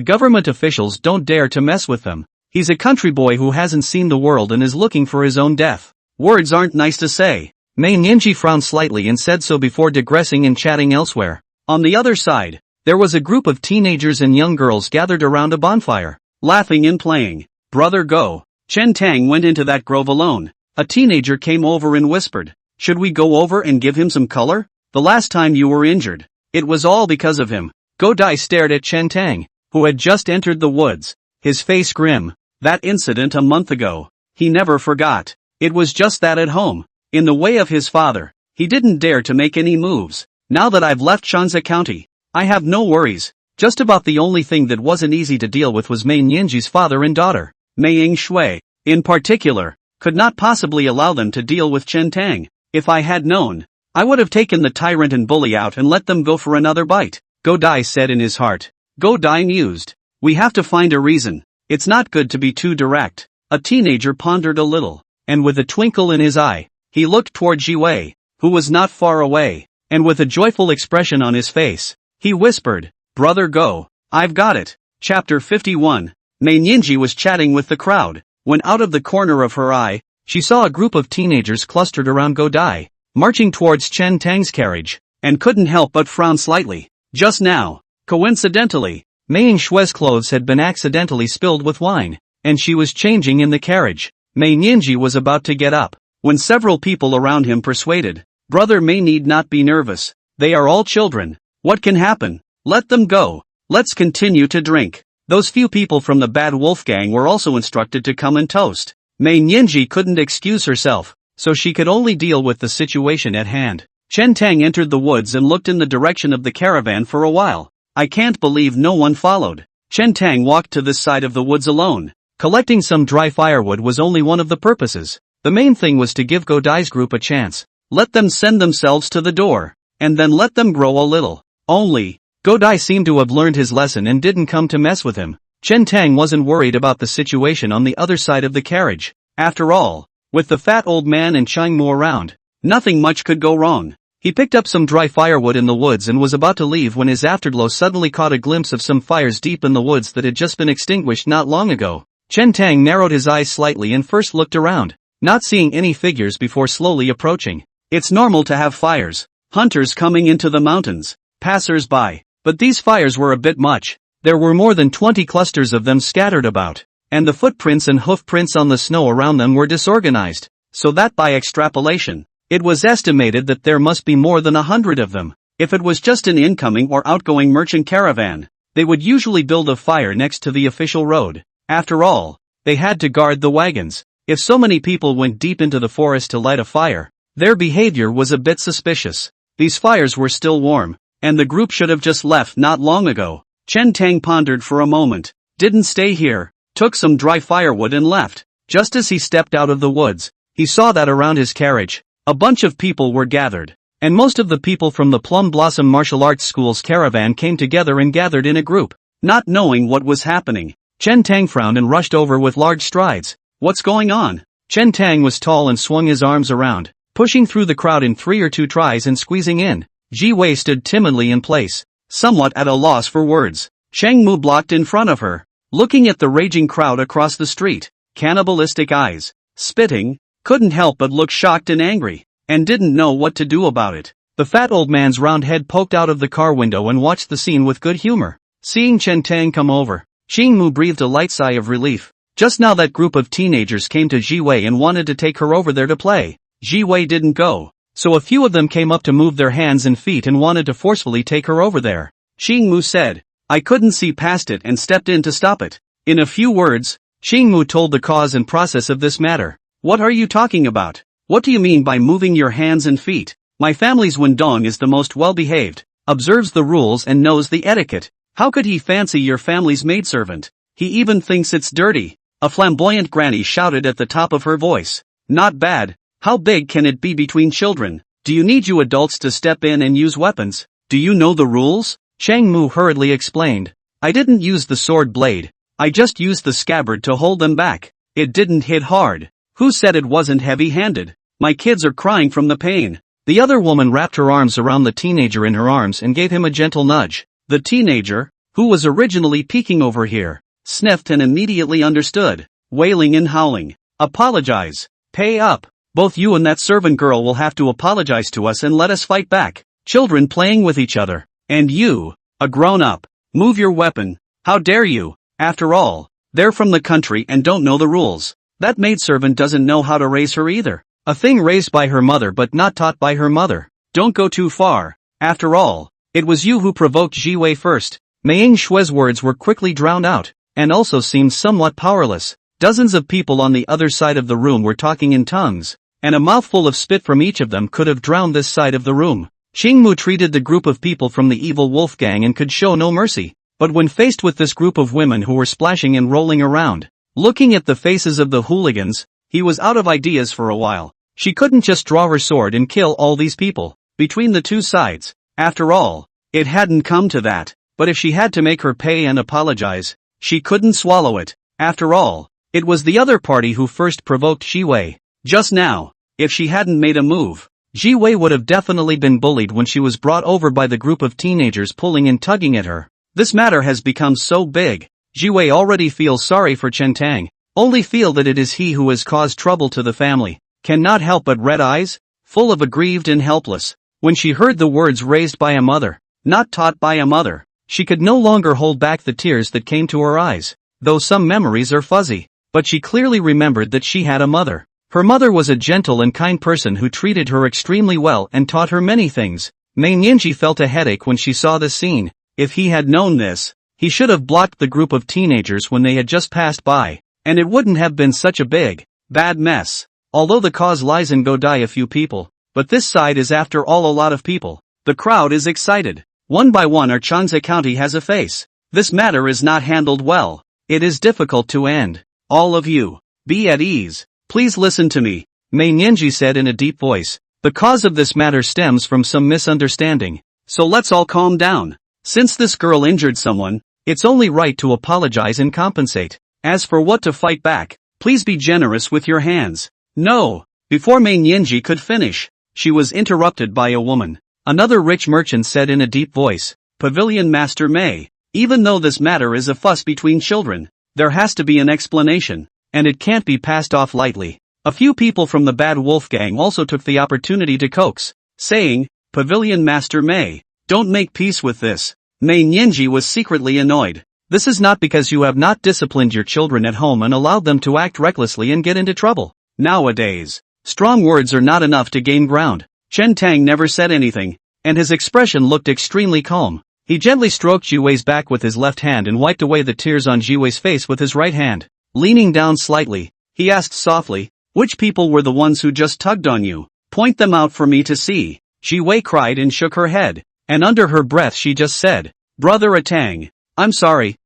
government officials don't dare to mess with them. He's a country boy who hasn't seen the world and is looking for his own death." Words aren't nice to say. Mei Nianji frowned slightly and said so before digressing and chatting elsewhere. On the other side, there was a group of teenagers and young girls gathered around a bonfire, laughing and playing. "Brother go." Chen Tang went into that grove alone. A teenager came over and whispered, "Should we go over and give him some color? The last time you were injured, it was all because of him." Go Dai stared at Chen Tang, who had just entered the woods, his face grim. That incident a month ago, he never forgot. It was just that at home, in the way of his father, he didn't dare to make any moves. Now that I've left Chanza County, I have no worries. Just about the only thing that wasn't easy to deal with was Mei Nianji's father and daughter. Mei Shui, in particular, could not possibly allow them to deal with Chen Tang. If I had known, I would have taken the tyrant and bully out and let them go for another bite, Go Dai said in his heart. Go Dai mused. We have to find a reason. It's not good to be too direct. A teenager pondered a little, and with a twinkle in his eye, he looked toward Ji Wei, who was not far away, and with a joyful expression on his face, he whispered, Brother Go, I've got it. Chapter 51. Mei Nianji was chatting with the crowd, when out of the corner of her eye, she saw a group of teenagers clustered around Go Dai, marching towards Chen Tang's carriage, and couldn't help but frown slightly. Just now, coincidentally, Mei Shui's clothes had been accidentally spilled with wine, and she was changing in the carriage. Mei Nianji was about to get up, when several people around him persuaded, Brother Mei need not be nervous. They are all children. What can happen? Let them go. Let's continue to drink. Those few people from the Bad Wolf Gang were also instructed to come and toast. Mei Nianji couldn't excuse herself, so she could only deal with the situation at hand. Chen Tang entered the woods and looked in the direction of the caravan for a while. I can't believe no one followed. Chen Tang walked to this side of the woods alone. Collecting some dry firewood was only one of the purposes. The main thing was to give Godai's group a chance. Let them send themselves to the door, and then let them grow a little. Only, Godai seemed to have learned his lesson and didn't come to mess with him. Chen Tang wasn't worried about the situation on the other side of the carriage. After all, with the fat old man and Chang Mu around, nothing much could go wrong. He picked up some dry firewood in the woods and was about to leave when his afterglow suddenly caught a glimpse of some fires deep in the woods that had just been extinguished not long ago. Chen Tang narrowed his eyes slightly and first looked around, not seeing any figures before slowly approaching. It's normal to have fires. Hunters coming into the mountains, passers-by. But these fires were a bit much. There were more than 20 clusters of them scattered about, and the footprints and hoof prints on the snow around them were disorganized, so that by extrapolation, it was estimated that there must be more than 100 of them. If it was just an incoming or outgoing merchant caravan, they would usually build a fire next to the official road. After all, they had to guard the wagons. If so many people went deep into the forest to light a fire, their behavior was a bit suspicious. These fires were still warm, and the group should have just left not long ago. Chen Tang pondered for a moment, didn't stay here, took some dry firewood and left. Just as he stepped out of the woods, he saw that around his carriage, a bunch of people were gathered, and most of the people from the Plum Blossom Martial Arts School's caravan came together and gathered in a group. Not knowing what was happening, Chen Tang frowned and rushed over with large strides. What's going on? Chen Tang was tall and swung his arms around, pushing through the crowd in 3 or 2 tries and squeezing in. Ji Wei stood timidly in place, somewhat at a loss for words. Chang Mu blocked in front of her, looking at the raging crowd across the street, cannibalistic eyes, spitting, couldn't help but look shocked and angry, and didn't know what to do about it. The fat old man's round head poked out of the car window and watched the scene with good humor. Seeing Chen Tang come over, Chang Mu breathed a light sigh of relief. Just now that group of teenagers came to Ji Wei and wanted to take her over there to play. Ji Wei didn't go, so a few of them came up to move their hands and feet and wanted to forcefully take her over there. Chang Mu said, I couldn't see past it and stepped in to stop it. In a few words, Chang Mu told the cause and process of this matter. What are you talking about? What do you mean by moving your hands and feet? My family's Wendong is the most well-behaved, observes the rules and knows the etiquette. How could he fancy your family's maidservant? He even thinks it's dirty. A flamboyant granny shouted at the top of her voice. Not bad. How big can it be between children? Do you need you adults to step in and use weapons? Do you know the rules? Chang Mu hurriedly explained. I didn't use the sword blade. I just used the scabbard to hold them back. It didn't hit hard. Who said it wasn't heavy-handed? My kids are crying from the pain. The other woman wrapped her arms around the teenager in her arms and gave him a gentle nudge. The teenager, who was originally peeking over here, sniffed and immediately understood, wailing and howling. Apologize. Pay up. Both you and that servant girl will have to apologize to us and let us fight back. Children playing with each other. And you, a grown-up, move your weapon. How dare you? After all, they're from the country and don't know the rules. That maidservant doesn't know how to raise her either. A thing raised by her mother but not taught by her mother. Don't go too far. After all, it was you who provoked Ji Wei first. Mei Shui's words were quickly drowned out, and also seemed somewhat powerless. Dozens of people on the other side of the room were talking in tongues, and a mouthful of spit from each of them could have drowned this side of the room. Chang Mu treated the group of people from the evil wolf gang and could show no mercy. But when faced with this group of women who were splashing and rolling around, looking at the faces of the hooligans, he was out of ideas for a while. She couldn't just draw her sword and kill all these people, between the two sides. After all, it hadn't come to that, but if she had to make her pay and apologize, she couldn't swallow it. After all, it was the other party who first provoked Ji Wei. Just now, if she hadn't made a move, Ji Wei would have definitely been bullied when she was brought over by the group of teenagers pulling and tugging at her. This matter has become so big. Ji Wei already feels sorry for Chen Tang, only feel that it is he who has caused trouble to the family, cannot help but red eyes, full of aggrieved and helpless. When she heard the words raised by a mother, not taught by a mother, she could no longer hold back the tears that came to her eyes, though some memories are fuzzy, but she clearly remembered that she had a mother. Her mother was a gentle and kind person who treated her extremely well and taught her many things. Mei Nianji felt a headache when she saw this scene. If he had known this, he should have blocked the group of teenagers when they had just passed by, and it wouldn't have been such a big, bad mess. Although the cause lies in Godai a few people, but this side is after all a lot of people. The crowd is excited. One by one Archanza County has a face. This matter is not handled well. It is difficult to end. All of you, be at ease. Please listen to me, Mei Nianji said in a deep voice. The cause of this matter stems from some misunderstanding. So let's all calm down. Since this girl injured someone, it's only right to apologize and compensate. As for what to fight back, please be generous with your hands. No. Before Mei Nianji could finish, she was interrupted by a woman. Another rich merchant said in a deep voice, Pavilion Master Mei, even though this matter is a fuss between children, there has to be an explanation, and it can't be passed off lightly. A few people from the Bad Wolf Gang also took the opportunity to coax, saying, Pavilion Master Mei, don't make peace with this. Mei Nianji was secretly annoyed. This is not because you have not disciplined your children at home and allowed them to act recklessly and get into trouble. Nowadays, strong words are not enough to gain ground. Chen Tang never said anything, and his expression looked extremely calm. He gently stroked Jiwei's back with his left hand and wiped away the tears on Jiwei's face with his right hand. Leaning down slightly, he asked softly, which people were the ones who just tugged on you? Point them out for me to see. Jiwei cried and shook her head, and under her breath she just said, Brother Atang. I'm sorry.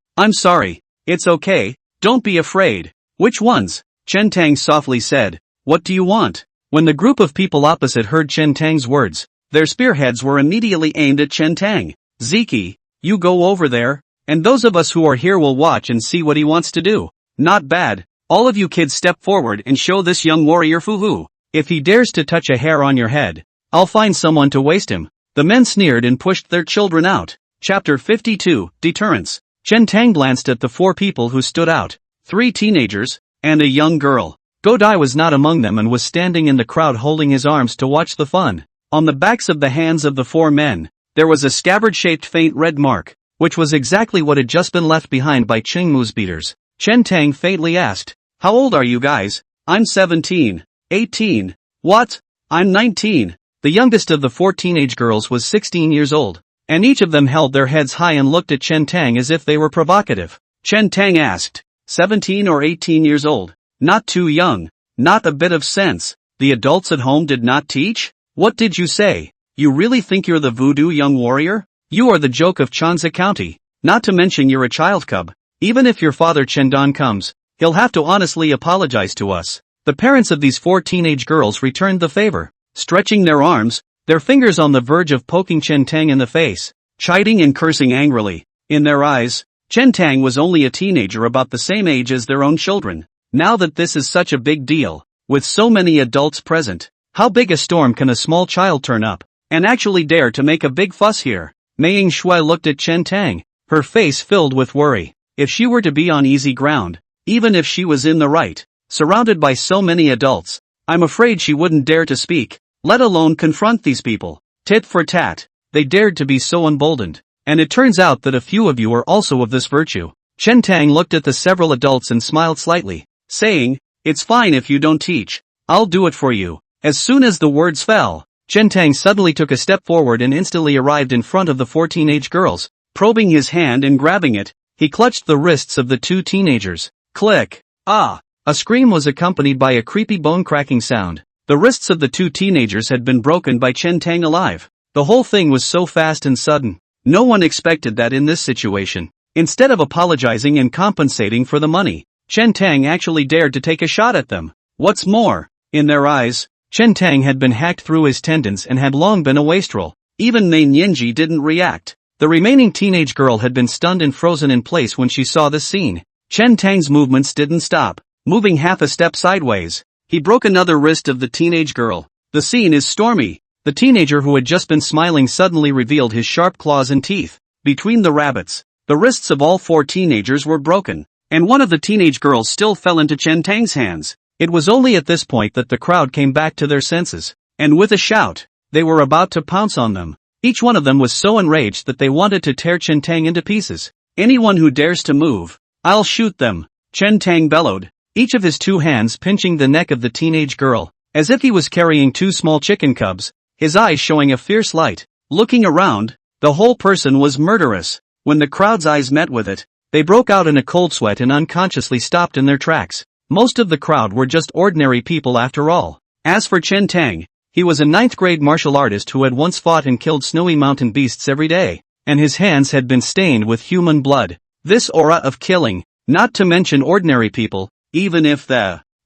It's okay, don't be afraid. Which ones? Chen Tang softly said, what do you want? When the group of people opposite heard Chen Tang's words, their spearheads were immediately aimed at Chen Tang. Ziki, you go over there, and those of us who are here will watch and see what he wants to do. Not bad. All of you kids step forward and show this young warrior Fuhu. If he dares to touch a hair on your head, I'll find someone to waste him. The men sneered and pushed their children out. Chapter 52, Deterrence. Chen Tang glanced at the four people who stood out, 3 teenagers, and a young girl. Godai was not among them and was standing in the crowd holding his arms to watch the fun. On the backs of the hands of the 4 men, there was a scabbard-shaped faint red mark, which was exactly what had just been left behind by Qingmu's beaters. Chen Tang faintly asked, how old are you guys? I'm 17. 18. What? I'm 19. The youngest of the 4 teenage girls was 16 years old, and each of them held their heads high and looked at Chen Tang as if they were provocative. Chen Tang asked, 17 or 18 years old? Not too young. Not a bit of sense. The adults at home did not teach? What did you say? You really think you're the voodoo young warrior? You are the joke of Chanza County. Not to mention you're a child cub. Even if your father Chendan comes, he'll have to honestly apologize to us. The parents of these 4 teenage girls returned the favor, stretching their arms, their fingers on the verge of poking Chen Tang in the face, chiding and cursing angrily. In their eyes, Chen Tang was only a teenager about the same age as their own children. Now that this is such a big deal, with so many adults present, how big a storm can a small child turn up, and actually dare to make a big fuss here? Mei Shui looked at Chen Tang, her face filled with worry. If she were to be on easy ground, even if she was in the right, surrounded by so many adults, I'm afraid she wouldn't dare to speak, let alone confront these people. Tit for tat, they dared to be so emboldened, and it turns out that a few of you are also of this virtue. Chen Tang looked at the several adults and smiled slightly, saying, it's fine if you don't teach, I'll do it for you. As soon as the words fell, Chen Tang suddenly took a step forward and instantly arrived in front of the 4 teenage girls. Probing his hand and grabbing it, he clutched the wrists of the 2 teenagers. Click! Ah! A scream was accompanied by a creepy bone-cracking sound. The wrists of the 2 teenagers had been broken by Chen Tang alive. The whole thing was so fast and sudden. No one expected that in this situation. Instead of apologizing and compensating for the money, Chen Tang actually dared to take a shot at them. What's more, in their eyes, Chen Tang had been hacked through his tendons and had long been a wastrel. Even Mei Nianji didn't react. The remaining teenage girl had been stunned and frozen in place when she saw this scene. Chen Tang's movements didn't stop. Moving half a step sideways, he broke another wrist of the teenage girl. The scene is stormy. The teenager who had just been smiling suddenly revealed his sharp claws and teeth. Between the rabbits, the wrists of all 4 teenagers were broken, and one of the teenage girls still fell into Chen Tang's hands. It was only at this point that the crowd came back to their senses, and with a shout, they were about to pounce on them. Each one of them was so enraged that they wanted to tear Chen Tang into pieces. Anyone who dares to move, I'll shoot them, Chen Tang bellowed, each of his 2 hands pinching the neck of the teenage girl, as if he was carrying 2 small chicken cubs, his eyes showing a fierce light. Looking around, the whole person was murderous. When the crowd's eyes met with it, they broke out in a cold sweat and unconsciously stopped in their tracks. Most of the crowd were just ordinary people after all. As for Chen Tang, he was a 9th grade martial artist who had once fought and killed snowy mountain beasts every day, and his hands had been stained with human blood. This aura of killing, not to mention ordinary people, Even if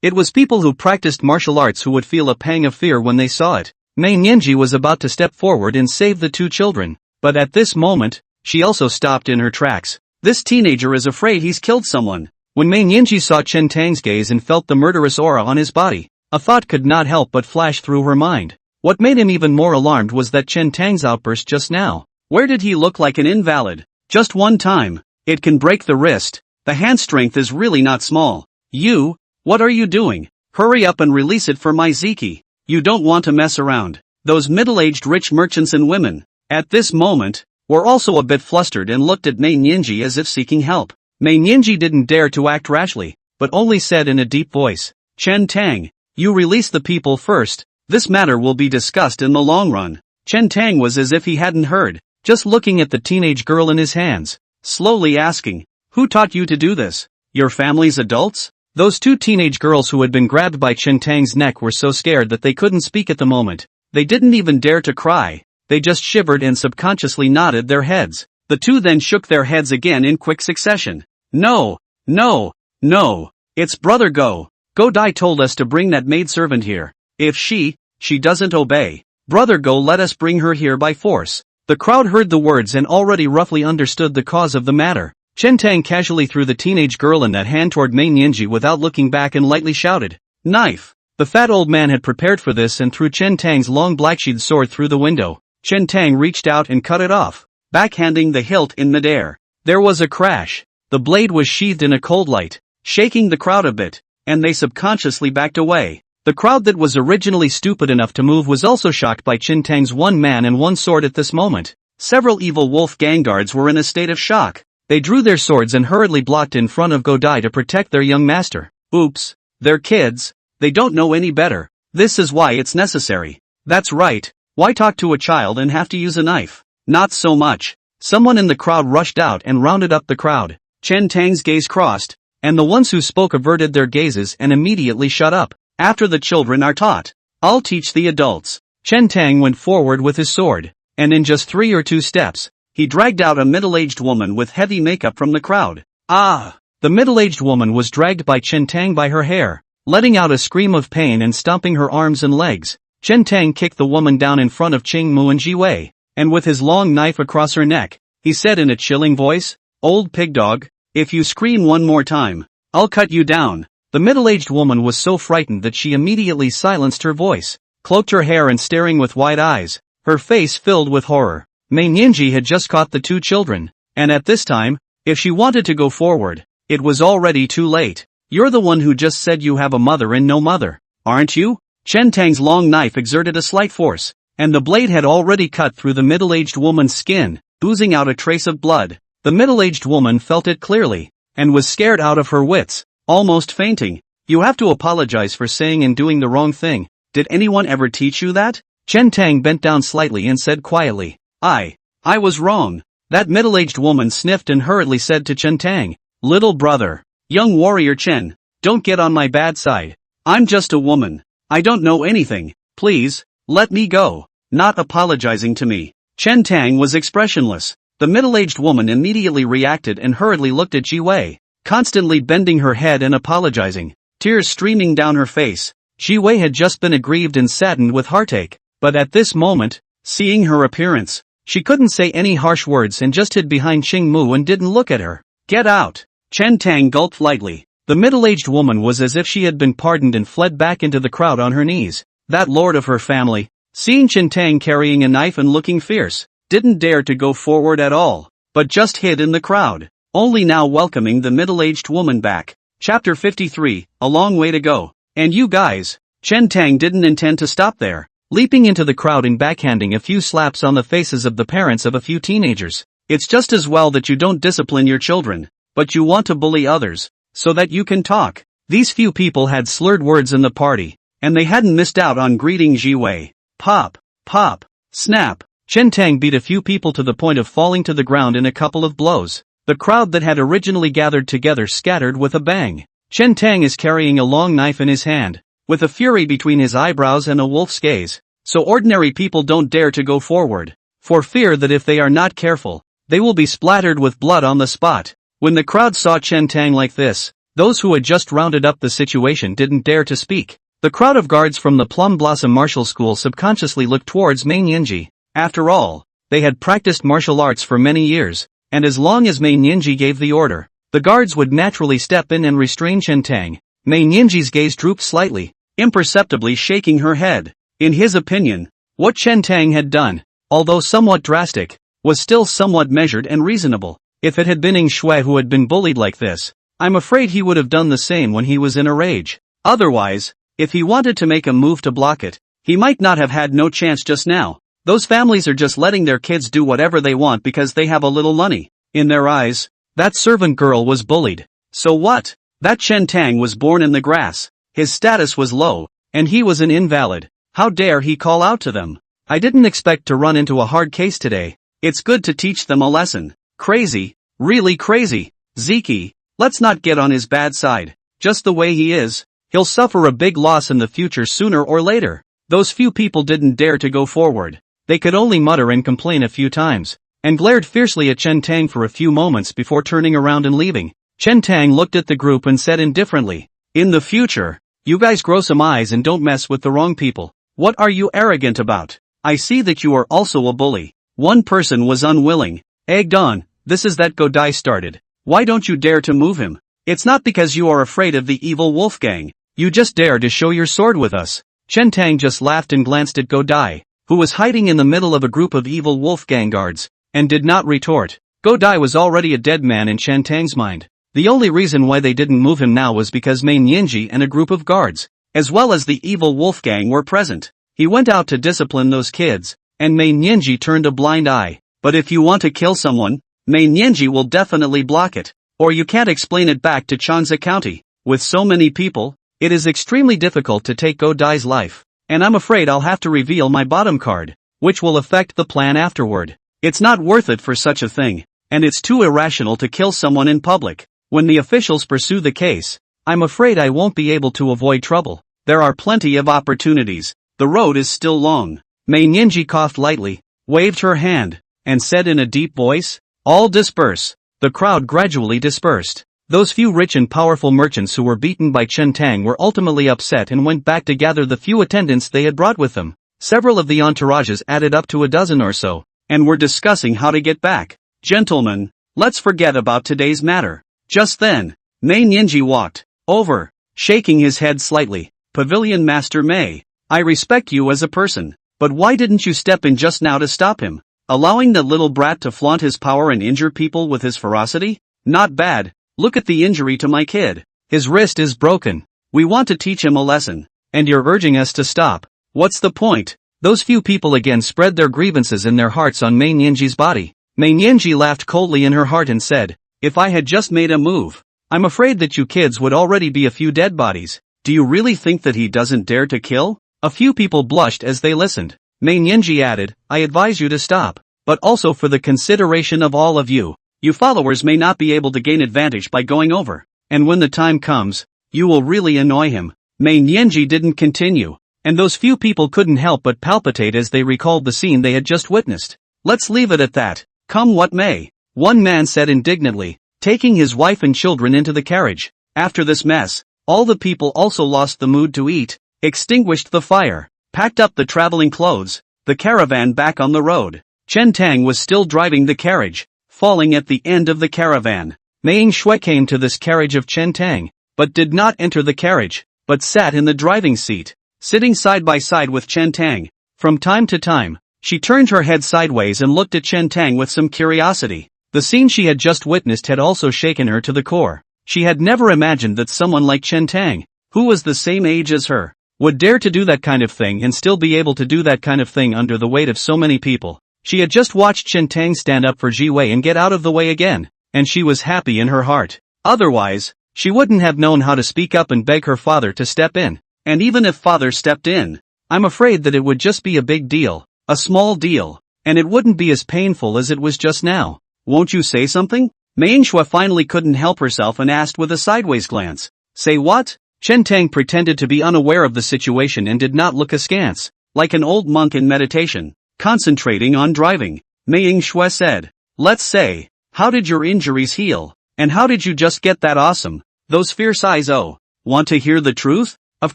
it was people who practiced martial arts who would feel a pang of fear when they saw it. Mei Nianji was about to step forward and save the two children, but at this moment, she also stopped in her tracks. This teenager is afraid he's killed someone. When Mei Nianji saw Chen Tang's gaze and felt the murderous aura on his body, a thought could not help but flash through her mind. What made him even more alarmed was that Chen Tang's outburst just now. Where did he look like an invalid? Just one time. It can break the wrist. The hand strength is really not small. You, what are you doing? Hurry up and release it for my Ziki. You don't want to mess around. Those middle-aged rich merchants and women, at this moment, were also a bit flustered and looked at Mei Nianji as if seeking help. Mei Nianji didn't dare to act rashly, but only said in a deep voice, Chen Tang, you release the people first. This matter will be discussed in the long run. Chen Tang was as if he hadn't heard, just looking at the teenage girl in his hands, slowly asking, who taught you to do this? Your family's adults? Those two teenage girls who had been grabbed by Chen Tang's neck were so scared that they couldn't speak at the moment. They didn't even dare to cry, they just shivered and subconsciously nodded their heads. The two then shook their heads again in quick succession. No, no, no, it's Brother Go. Go Dai told us to bring that maidservant here. If she doesn't obey, Brother Go let us bring her here by force. The crowd heard the words and already roughly understood the cause of the matter. Chen Tang casually threw the teenage girl in that hand toward Mei Nianji without looking back and lightly shouted, knife. The fat old man had prepared for this and threw Chen Tang's long black-sheathed sword through the window. Chen Tang reached out and cut it off, backhanding the hilt in midair. There was a crash. The blade was sheathed in a cold light, shaking the crowd a bit, and they subconsciously backed away. The crowd that was originally stupid enough to move was also shocked by Chen Tang's one man and one sword at this moment. Several evil wolf gang guards were in a state of shock. They drew their swords and hurriedly blocked in front of Godai to protect their young master. Oops, they're kids. They don't know any better. This is why it's necessary. That's right. Why talk to a child and have to use a knife? Not so much. Someone in the crowd rushed out and rounded up the crowd. Chen Tang's gaze crossed, and the ones who spoke averted their gazes and immediately shut up. After the children are taught, I'll teach the adults. Chen Tang went forward with his sword, and in just 3 or 2 steps, he dragged out a middle-aged woman with heavy makeup from the crowd. Ah! The middle-aged woman was dragged by Chen Tang by her hair, letting out a scream of pain and stomping her arms and legs. Chen Tang kicked the woman down in front of Qing Mu and Ji Wei, and with his long knife across her neck, he said in a chilling voice, old pig dog, if you scream one more time, I'll cut you down. The middle-aged woman was so frightened that she immediately silenced her voice, cloaked her hair and staring with wide eyes, her face filled with horror. Mei Nianji had just caught the 2 children, and at this time, if she wanted to go forward, it was already too late. You're the one who just said you have a mother and no mother, aren't you? Chen Tang's long knife exerted a slight force, and the blade had already cut through the middle-aged woman's skin, oozing out a trace of blood. The middle-aged woman felt it clearly, and was scared out of her wits, almost fainting. You have to apologize for saying and doing the wrong thing. Did anyone ever teach you that? Chen Tang bent down slightly and said quietly, I was wrong. That middle-aged woman sniffed and hurriedly said to Chen Tang, little brother, young warrior Chen, don't get on my bad side. I'm just a woman. I don't know anything. Please, let me go. Not apologizing to me. Chen Tang was expressionless. The middle-aged woman immediately reacted and hurriedly looked at Ji Wei, constantly bending her head and apologizing, tears streaming down her face. Ji Wei had just been aggrieved and saddened with heartache, but at this moment, seeing her appearance, she couldn't say any harsh words and just hid behind Qing Mu and didn't look at her. Get out! Chen Tang gulped lightly. The middle-aged woman was as if she had been pardoned and fled back into the crowd on her knees. That lord of her family, seeing Chen Tang carrying a knife and looking fierce, didn't dare to go forward at all, but just hid in the crowd, only now welcoming the middle-aged woman back. Chapter 53, a long way to go. And you guys, Chen Tang didn't intend to stop there, leaping into the crowd and backhanding a few slaps on the faces of the parents of a few teenagers. It's just as well that you don't discipline your children, but you want to bully others, so that you can talk. These few people had slurred words in the party, and they hadn't missed out on greeting Ji Wei. Pop, pop, snap. Chen Tang beat a few people to the point of falling to the ground in a couple of blows. The crowd that had originally gathered together scattered with a bang. Chen Tang is carrying a long knife in his hand, with a fury between his eyebrows and a wolf's gaze. So ordinary people don't dare to go forward, for fear that if they are not careful, they will be splattered with blood on the spot. When the crowd saw Chen Tang like this, Those who had just rounded up the situation didn't dare to speak. The crowd of guards from the Plum Blossom Martial School subconsciously looked towards Mei Nianji. After all, they had practiced martial arts for many years, and as long as Mei Nianji gave the order, the guards would naturally step in and restrain Chen Tang. Mei Nianji's gaze drooped slightly, imperceptibly shaking her head. In his opinion, what Chen Tang had done, although somewhat drastic, was still somewhat measured and reasonable. If it had been Ing Shui who had been bullied like this, I'm afraid he would have done the same when he was in a rage. Otherwise, if he wanted to make a move to block it, he might not have had no chance just now. Those families are just letting their kids do whatever they want because they have a little money. In their eyes, that servant girl was bullied. So what? That Chen Tang was born in the grass. His status was low, and he was an invalid. How dare he call out to them? I didn't expect to run into a hard case today. It's good to teach them a lesson. Crazy, really crazy. Ziki, let's not get on his bad side. Just the way he is, he'll suffer a big loss in the future sooner or later. Those few people didn't dare to go forward. They could only mutter and complain a few times, and glared fiercely at Chen Tang for a few moments before turning around and leaving. Chen Tang looked at the group and said indifferently, "In the future, you guys grow some eyes and don't mess with the wrong people. What are you arrogant about? I see that you are also a bully." One person was unwilling. Egged on, "This is that Godai started. Why don't you dare to move him? It's not because you are afraid of the evil wolf gang. You just dare to show your sword with us." Chen Tang just laughed and glanced at Godai, who was hiding in the middle of a group of evil wolf gang guards, and did not retort. Godai was already a dead man in Chen Tang's mind. The only reason why they didn't move him now was because Mei Nianji and a group of guards, as well as the evil wolf gang, were present. He went out to discipline those kids, and Mei Nianji turned a blind eye. But if you want to kill someone, Mei Nianji will definitely block it, or you can't explain it back to Changzhou County. With so many people, it is extremely difficult to take Godai's life, and I'm afraid I'll have to reveal my bottom card, which will affect the plan afterward. It's not worth it for such a thing, and it's too irrational to kill someone in public. When the officials pursue the case, I'm afraid I won't be able to avoid trouble. There are plenty of opportunities. The road is still long. Mei Nianji coughed lightly, waved her hand, and said in a deep voice, "All disperse." The crowd gradually dispersed. Those few rich and powerful merchants who were beaten by Chen Tang were ultimately upset and went back to gather the few attendants they had brought with them. Several of the entourages added up to a dozen or so, and were discussing how to get back. "Gentlemen, let's forget about today's matter." Just then, Mei Nianji walked over, shaking his head slightly. "Pavilion Master Mei, I respect you as a person, but why didn't you step in just now to stop him? Allowing the little brat to flaunt his power and injure people with his ferocity? Not bad. Look at the injury to my kid. His wrist is broken. We want to teach him a lesson, and you're urging us to stop. What's the point?" Those few people again spread their grievances in their hearts on Mei Nianji's body. Mei Nianji laughed coldly in her heart and said, "If I had just made a move, I'm afraid that you kids would already be a few dead bodies. Do you really think that he doesn't dare to kill?" A few people blushed as they listened. Mei Nianji added, "I advise you to stop, but also for the consideration of all of you. You followers may not be able to gain advantage by going over, and when the time comes, you will really annoy him." Mei Nianji didn't continue, and those few people couldn't help but palpitate as they recalled the scene they had just witnessed. "Let's leave it at that, come what may," one man said indignantly, taking his wife and children into the carriage. After this mess, all the people also lost the mood to eat, extinguished the fire, packed up the traveling clothes, the caravan back on the road. Chen Tang was still driving the carriage, falling at the end of the caravan. Mei Shui came to this carriage of Chen Tang, but did not enter the carriage, but sat in the driving seat, sitting side by side with Chen Tang. From time to time, she turned her head sideways and looked at Chen Tang with some curiosity. The scene she had just witnessed had also shaken her to the core. She had never imagined that someone like Chen Tang, who was the same age as her, would dare to do that kind of thing and still be able to do that kind of thing under the weight of so many people. She had just watched Chen Tang stand up for Ji Wei and get out of the way again, and she was happy in her heart. Otherwise, she wouldn't have known how to speak up and beg her father to step in. And even if father stepped in, I'm afraid that it would just be a big deal, a small deal, and it wouldn't be as painful as it was just now. "Won't you say something?" Mei Shui finally couldn't help herself and asked with a sideways glance. "Say what?" Chen Tang pretended to be unaware of the situation and did not look askance, like an old monk in meditation, concentrating on driving. Mei Shui said, "Let's say, how did your injuries heal? And how did you just get that awesome, Those fierce eyes. Oh. Want to hear the truth? Of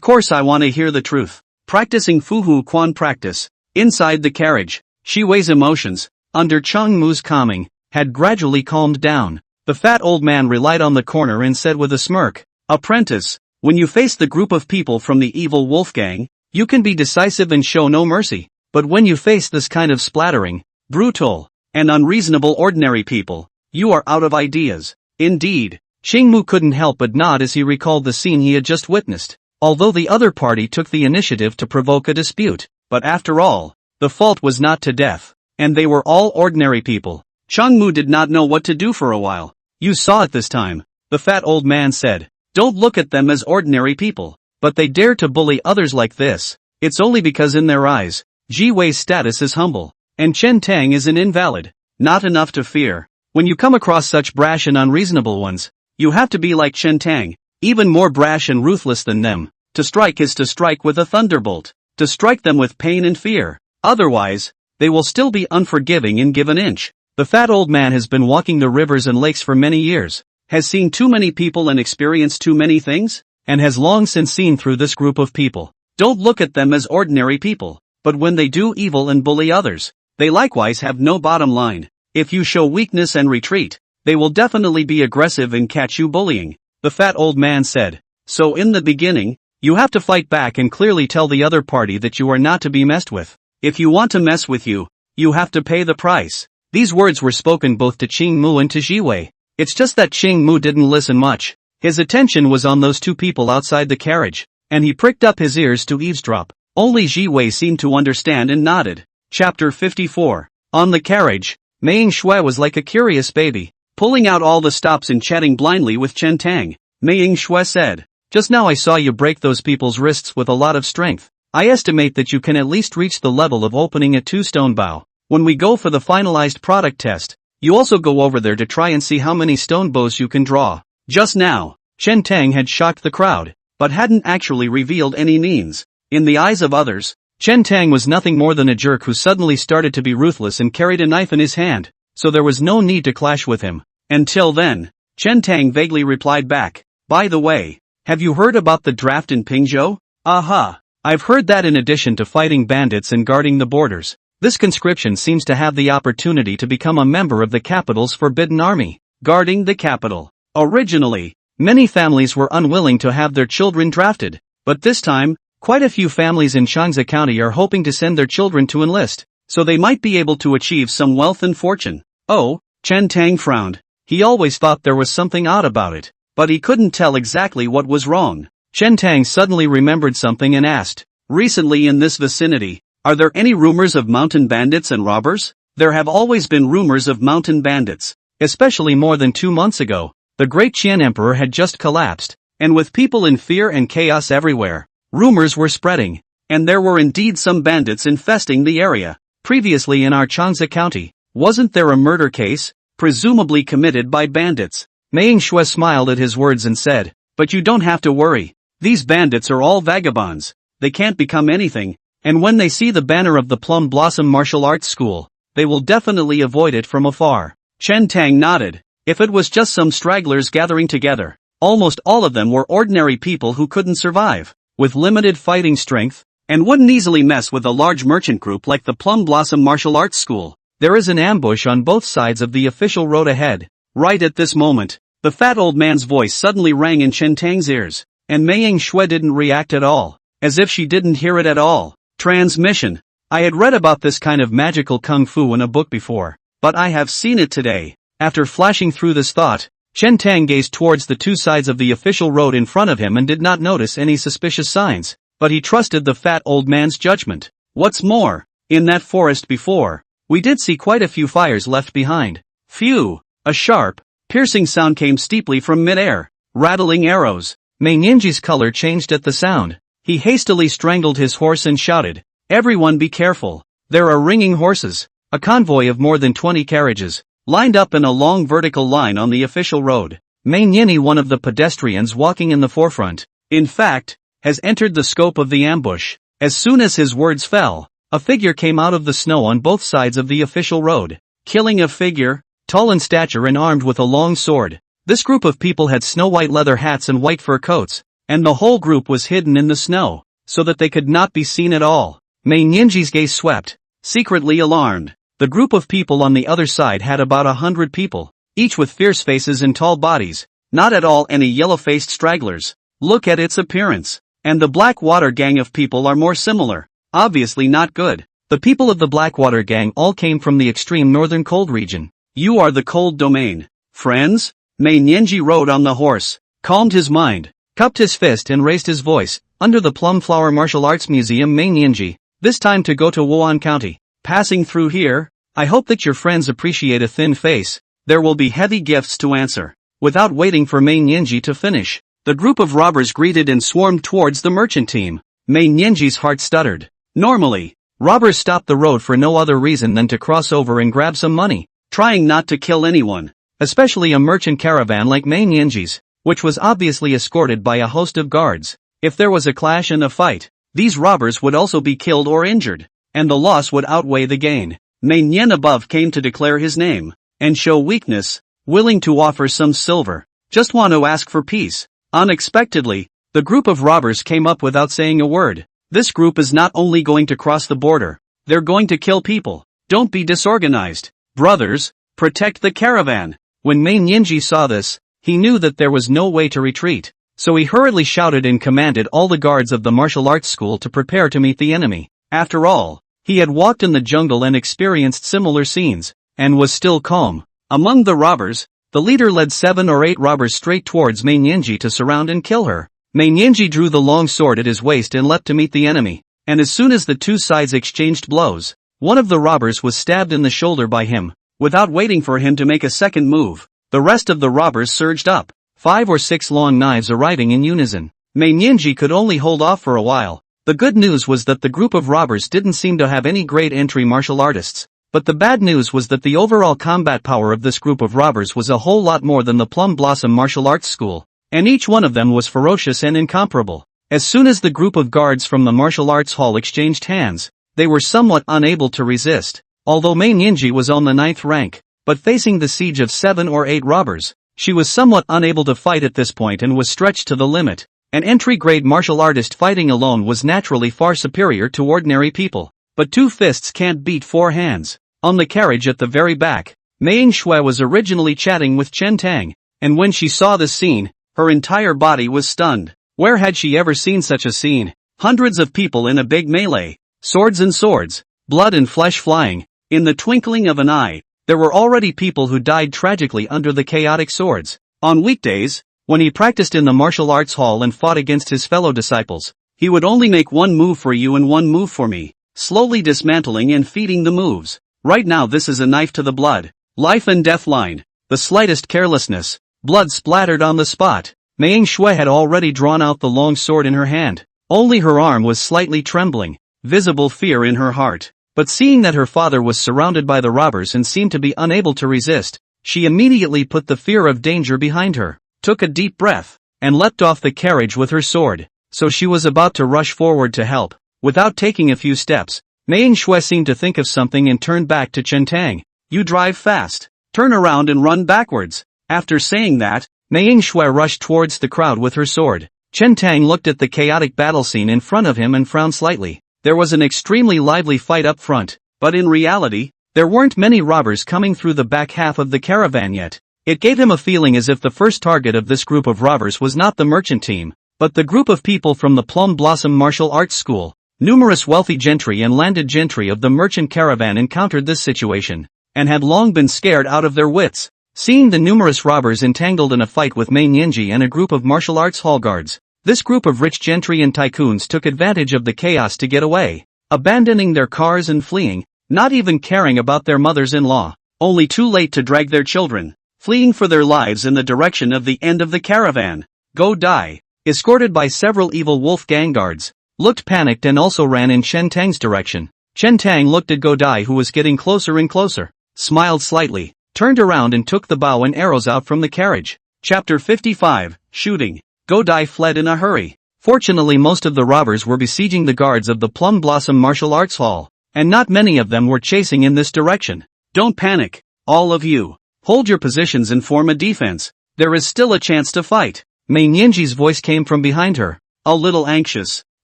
course I want to hear the truth. Practicing Fuhu Quan practice. Inside the carriage, Shi Wei's emotions, under Chang Mu's calming, had gradually calmed down. The fat old man relied on the corner and said with a smirk, "Apprentice, when you face the group of people from the evil Wolfgang, you can be decisive and show no mercy. But when you face this kind of splattering, brutal, and unreasonable ordinary people, you are out of ideas." Indeed, Xingmu couldn't help but nod as he recalled the scene he had just witnessed. Although the other party took the initiative to provoke a dispute, but after all, the fault was not to death, and they were all ordinary people. Changmu did not know what to do for a while. "You saw it this time," the fat old man said. "Don't look at them as ordinary people, but they dare to bully others like this. It's only because in their eyes, Ji Wei's status is humble, and Chen Tang is an invalid. Not enough to fear. When you come across such brash and unreasonable ones, you have to be like Chen Tang, even more brash and ruthless than them. To strike is to strike with a thunderbolt, to strike them with pain and fear. Otherwise, they will still be unforgiving and give an inch." The fat old man has been walking the rivers and lakes for many years, has seen too many people and experienced too many things, and has long since seen through this group of people. Don't look at them as ordinary people, but when they do evil and bully others, they likewise have no bottom line. If you show weakness and retreat, they will definitely be aggressive and catch you bullying, the fat old man said. So in the beginning, you have to fight back and clearly tell the other party that you are not to be messed with. If you want to mess with you, you have to pay the price. These words were spoken both to Qingmu and to Ji Wei. It's just that Qingmu didn't listen much. His attention was on those two people outside the carriage, and he pricked up his ears to eavesdrop. Only Ji Wei seemed to understand and nodded. Chapter 54. On the carriage, Mei Yingxue was like a curious baby, pulling out all the stops and chatting blindly with Chen Tang. Mei Yingxue said, "Just now I saw you break those people's wrists with a lot of strength. I estimate that you can at least reach the level of opening a two-stone bow. When we go for the finalized product test, you also go over there to try and see how many stone bows you can draw." Just now, Chen Tang had shocked the crowd, but hadn't actually revealed any means. In the eyes of others, Chen Tang was nothing more than a jerk who suddenly started to be ruthless and carried a knife in his hand, so there was no need to clash with him. Until then, Chen Tang vaguely replied back, "By the way, have you heard about the draft in Pingzhou?" "Aha, I've heard that in addition to fighting bandits and guarding the borders, this conscription seems to have the opportunity to become a member of the capital's forbidden army." Guarding the capital. Originally, many families were unwilling to have their children drafted, but this time, quite a few families in Changsa County are hoping to send their children to enlist, so they might be able to achieve some wealth and fortune. Oh, Chen Tang frowned. He always thought there was something odd about it, but he couldn't tell exactly what was wrong. Chen Tang suddenly remembered something and asked, "Recently in this vicinity, are there any rumors of mountain bandits and robbers?" There have always been rumors of mountain bandits, especially more than 2 months ago. The great Qian Emperor had just collapsed, and with people in fear and chaos everywhere, rumors were spreading, and there were indeed some bandits infesting the area. Previously in our Changsa County, wasn't there a murder case, presumably committed by bandits? Mei Yingxue smiled at his words and said, "But you don't have to worry. These bandits are all vagabonds. They can't become anything, and when they see the banner of the Plum Blossom Martial Arts School, they will definitely avoid it from afar." Chen Tang nodded. If it was just some stragglers gathering together, almost all of them were ordinary people who couldn't survive, with limited fighting strength, and wouldn't easily mess with a large merchant group like the Plum Blossom Martial Arts School. There is an ambush on both sides of the official road ahead. Right at this moment, the fat old man's voice suddenly rang in Chen Tang's ears, and Mei Yingxue didn't react at all, as if she didn't hear it at all. Transmission. I had read about this kind of magical kung fu in a book before, but I have seen it today. After flashing through this thought, Chen Tang gazed towards the two sides of the official road in front of him and did not notice any suspicious signs, but he trusted the fat old man's judgment. What's more, in that forest before, we did see quite a few fires left behind. Phew! A sharp, piercing sound came steeply from midair, rattling arrows. Mei Ninji's color changed at the sound. He hastily strangled his horse and shouted, "Everyone be careful, there are ringing horses." A convoy of more than 20 carriages, lined up in a long vertical line on the official road. Mei Nini, one of the pedestrians walking in the forefront, in fact, has entered the scope of the ambush. As soon as his words fell, a figure came out of the snow on both sides of the official road. Killing a figure, tall in stature and armed with a long sword. This group of people had snow-white leather hats and white fur coats, and the whole group was hidden in the snow, so that they could not be seen at all. Mei Nianji's gaze swept, secretly alarmed. The group of people on the other side had about 100 people, each with fierce faces and tall bodies, not at all any yellow-faced stragglers. Look at its appearance. And the Blackwater gang of people are more similar. Obviously not good. The people of the Blackwater gang all came from the extreme northern cold region. You are the cold domain. Friends? Mei Nianji rode on the horse, calmed his mind, cupped his fist and raised his voice. Under the Plumflower Martial Arts Museum, Mei Nianji, this time to go to Wan County. Passing through here, I hope that your friends appreciate a thin face. There will be heavy gifts to answer. Without waiting for Mei Nianji to finish, the group of robbers greeted and swarmed towards the merchant team. Mei Nianji's heart stuttered. Normally, robbers stop the road for no other reason than to cross over and grab some money, trying not to kill anyone, especially a merchant caravan like Mei Nianji's, which was obviously escorted by a host of guards. If there was a clash and a fight, these robbers would also be killed or injured, and the loss would outweigh the gain. Mei Nian above came to declare his name, and show weakness, willing to offer some silver. Just want to ask for peace. Unexpectedly, the group of robbers came up without saying a word. This group is not only going to cross the border, they're going to kill people. Don't be disorganized. Brothers, protect the caravan. When Mei Nianji saw this, he knew that there was no way to retreat, so he hurriedly shouted and commanded all the guards of the martial arts school to prepare to meet the enemy. After all, he had walked in the jungle and experienced similar scenes, and was still calm. Among the robbers, the leader led 7 or 8 robbers straight towards Mei Nianji to surround and kill her. Mei Nianji drew the long sword at his waist and leapt to meet the enemy, and as soon as the two sides exchanged blows, one of the robbers was stabbed in the shoulder by him. Without waiting for him to make a second move, the rest of the robbers surged up, 5 or 6 long knives arriving in unison. Mei Nianji could only hold off for a while. The good news was that the group of robbers didn't seem to have any great entry martial artists, but the bad news was that the overall combat power of this group of robbers was a whole lot more than the Plum Blossom Martial Arts School, and each one of them was ferocious and incomparable. As soon as the group of guards from the martial arts hall exchanged hands, they were somewhat unable to resist. Although Mei Nianji was on the 9th rank, but facing the siege of 7 or 8 robbers, she was somewhat unable to fight at this point and was stretched to the limit. An entry-grade martial artist fighting alone was naturally far superior to ordinary people. But 2 fists can't beat 4 hands. On the carriage at the very back, Mei Shui was originally chatting with Chen Tang, and when she saw this scene, her entire body was stunned. Where had she ever seen such a scene? Hundreds of people in a big melee, swords and swords, blood and flesh flying. In the twinkling of an eye, there were already people who died tragically under the chaotic swords. On weekdays, when he practiced in the martial arts hall and fought against his fellow disciples, he would only make one move for you and one move for me, slowly dismantling and feeding the moves. Right now this is a knife to the blood, life and death line. The slightest carelessness, blood splattered on the spot. Mei Shui had already drawn out the long sword in her hand. Only her arm was slightly trembling, visible fear in her heart. But seeing that her father was surrounded by the robbers and seemed to be unable to resist, she immediately put the fear of danger behind her, took a deep breath, and leapt off the carriage with her sword. So she was about to rush forward to help. Without taking a few steps, Mei Shui seemed to think of something and turned back to Chen Tang. You drive fast. Turn around and run backwards. After saying that, Mei Shui rushed towards the crowd with her sword. Chen Tang looked at the chaotic battle scene in front of him and frowned slightly. There was an extremely lively fight up front, but in reality, there weren't many robbers coming through the back half of the caravan yet. It gave him a feeling as if the first target of this group of robbers was not the merchant team, but the group of people from the Plum Blossom Martial Arts School. Numerous wealthy gentry and landed gentry of the merchant caravan encountered this situation, and had long been scared out of their wits. Seeing the numerous robbers entangled in a fight with Mei Nianji and a group of martial arts hall guards, this group of rich gentry and tycoons took advantage of the chaos to get away, abandoning their cars and fleeing, not even caring about their mothers-in-law, only too late to drag their children, fleeing for their lives in the direction of the end of the caravan. Go die, escorted by several evil wolf gang guards, looked panicked and also ran in Chen Tang's direction. Chen Tang looked at Go Dai, who was getting closer and closer, smiled slightly, turned around and took the bow and arrows out from the carriage. Chapter 55, Shooting. Go Dai fled in a hurry. Fortunately, most of the robbers were besieging the guards of the Plum Blossom Martial Arts Hall, and not many of them were chasing in this direction. Don't panic, all of you. Hold your positions and form a defense. There is still a chance to fight. Mei Nianji's voice came from behind her, a little anxious.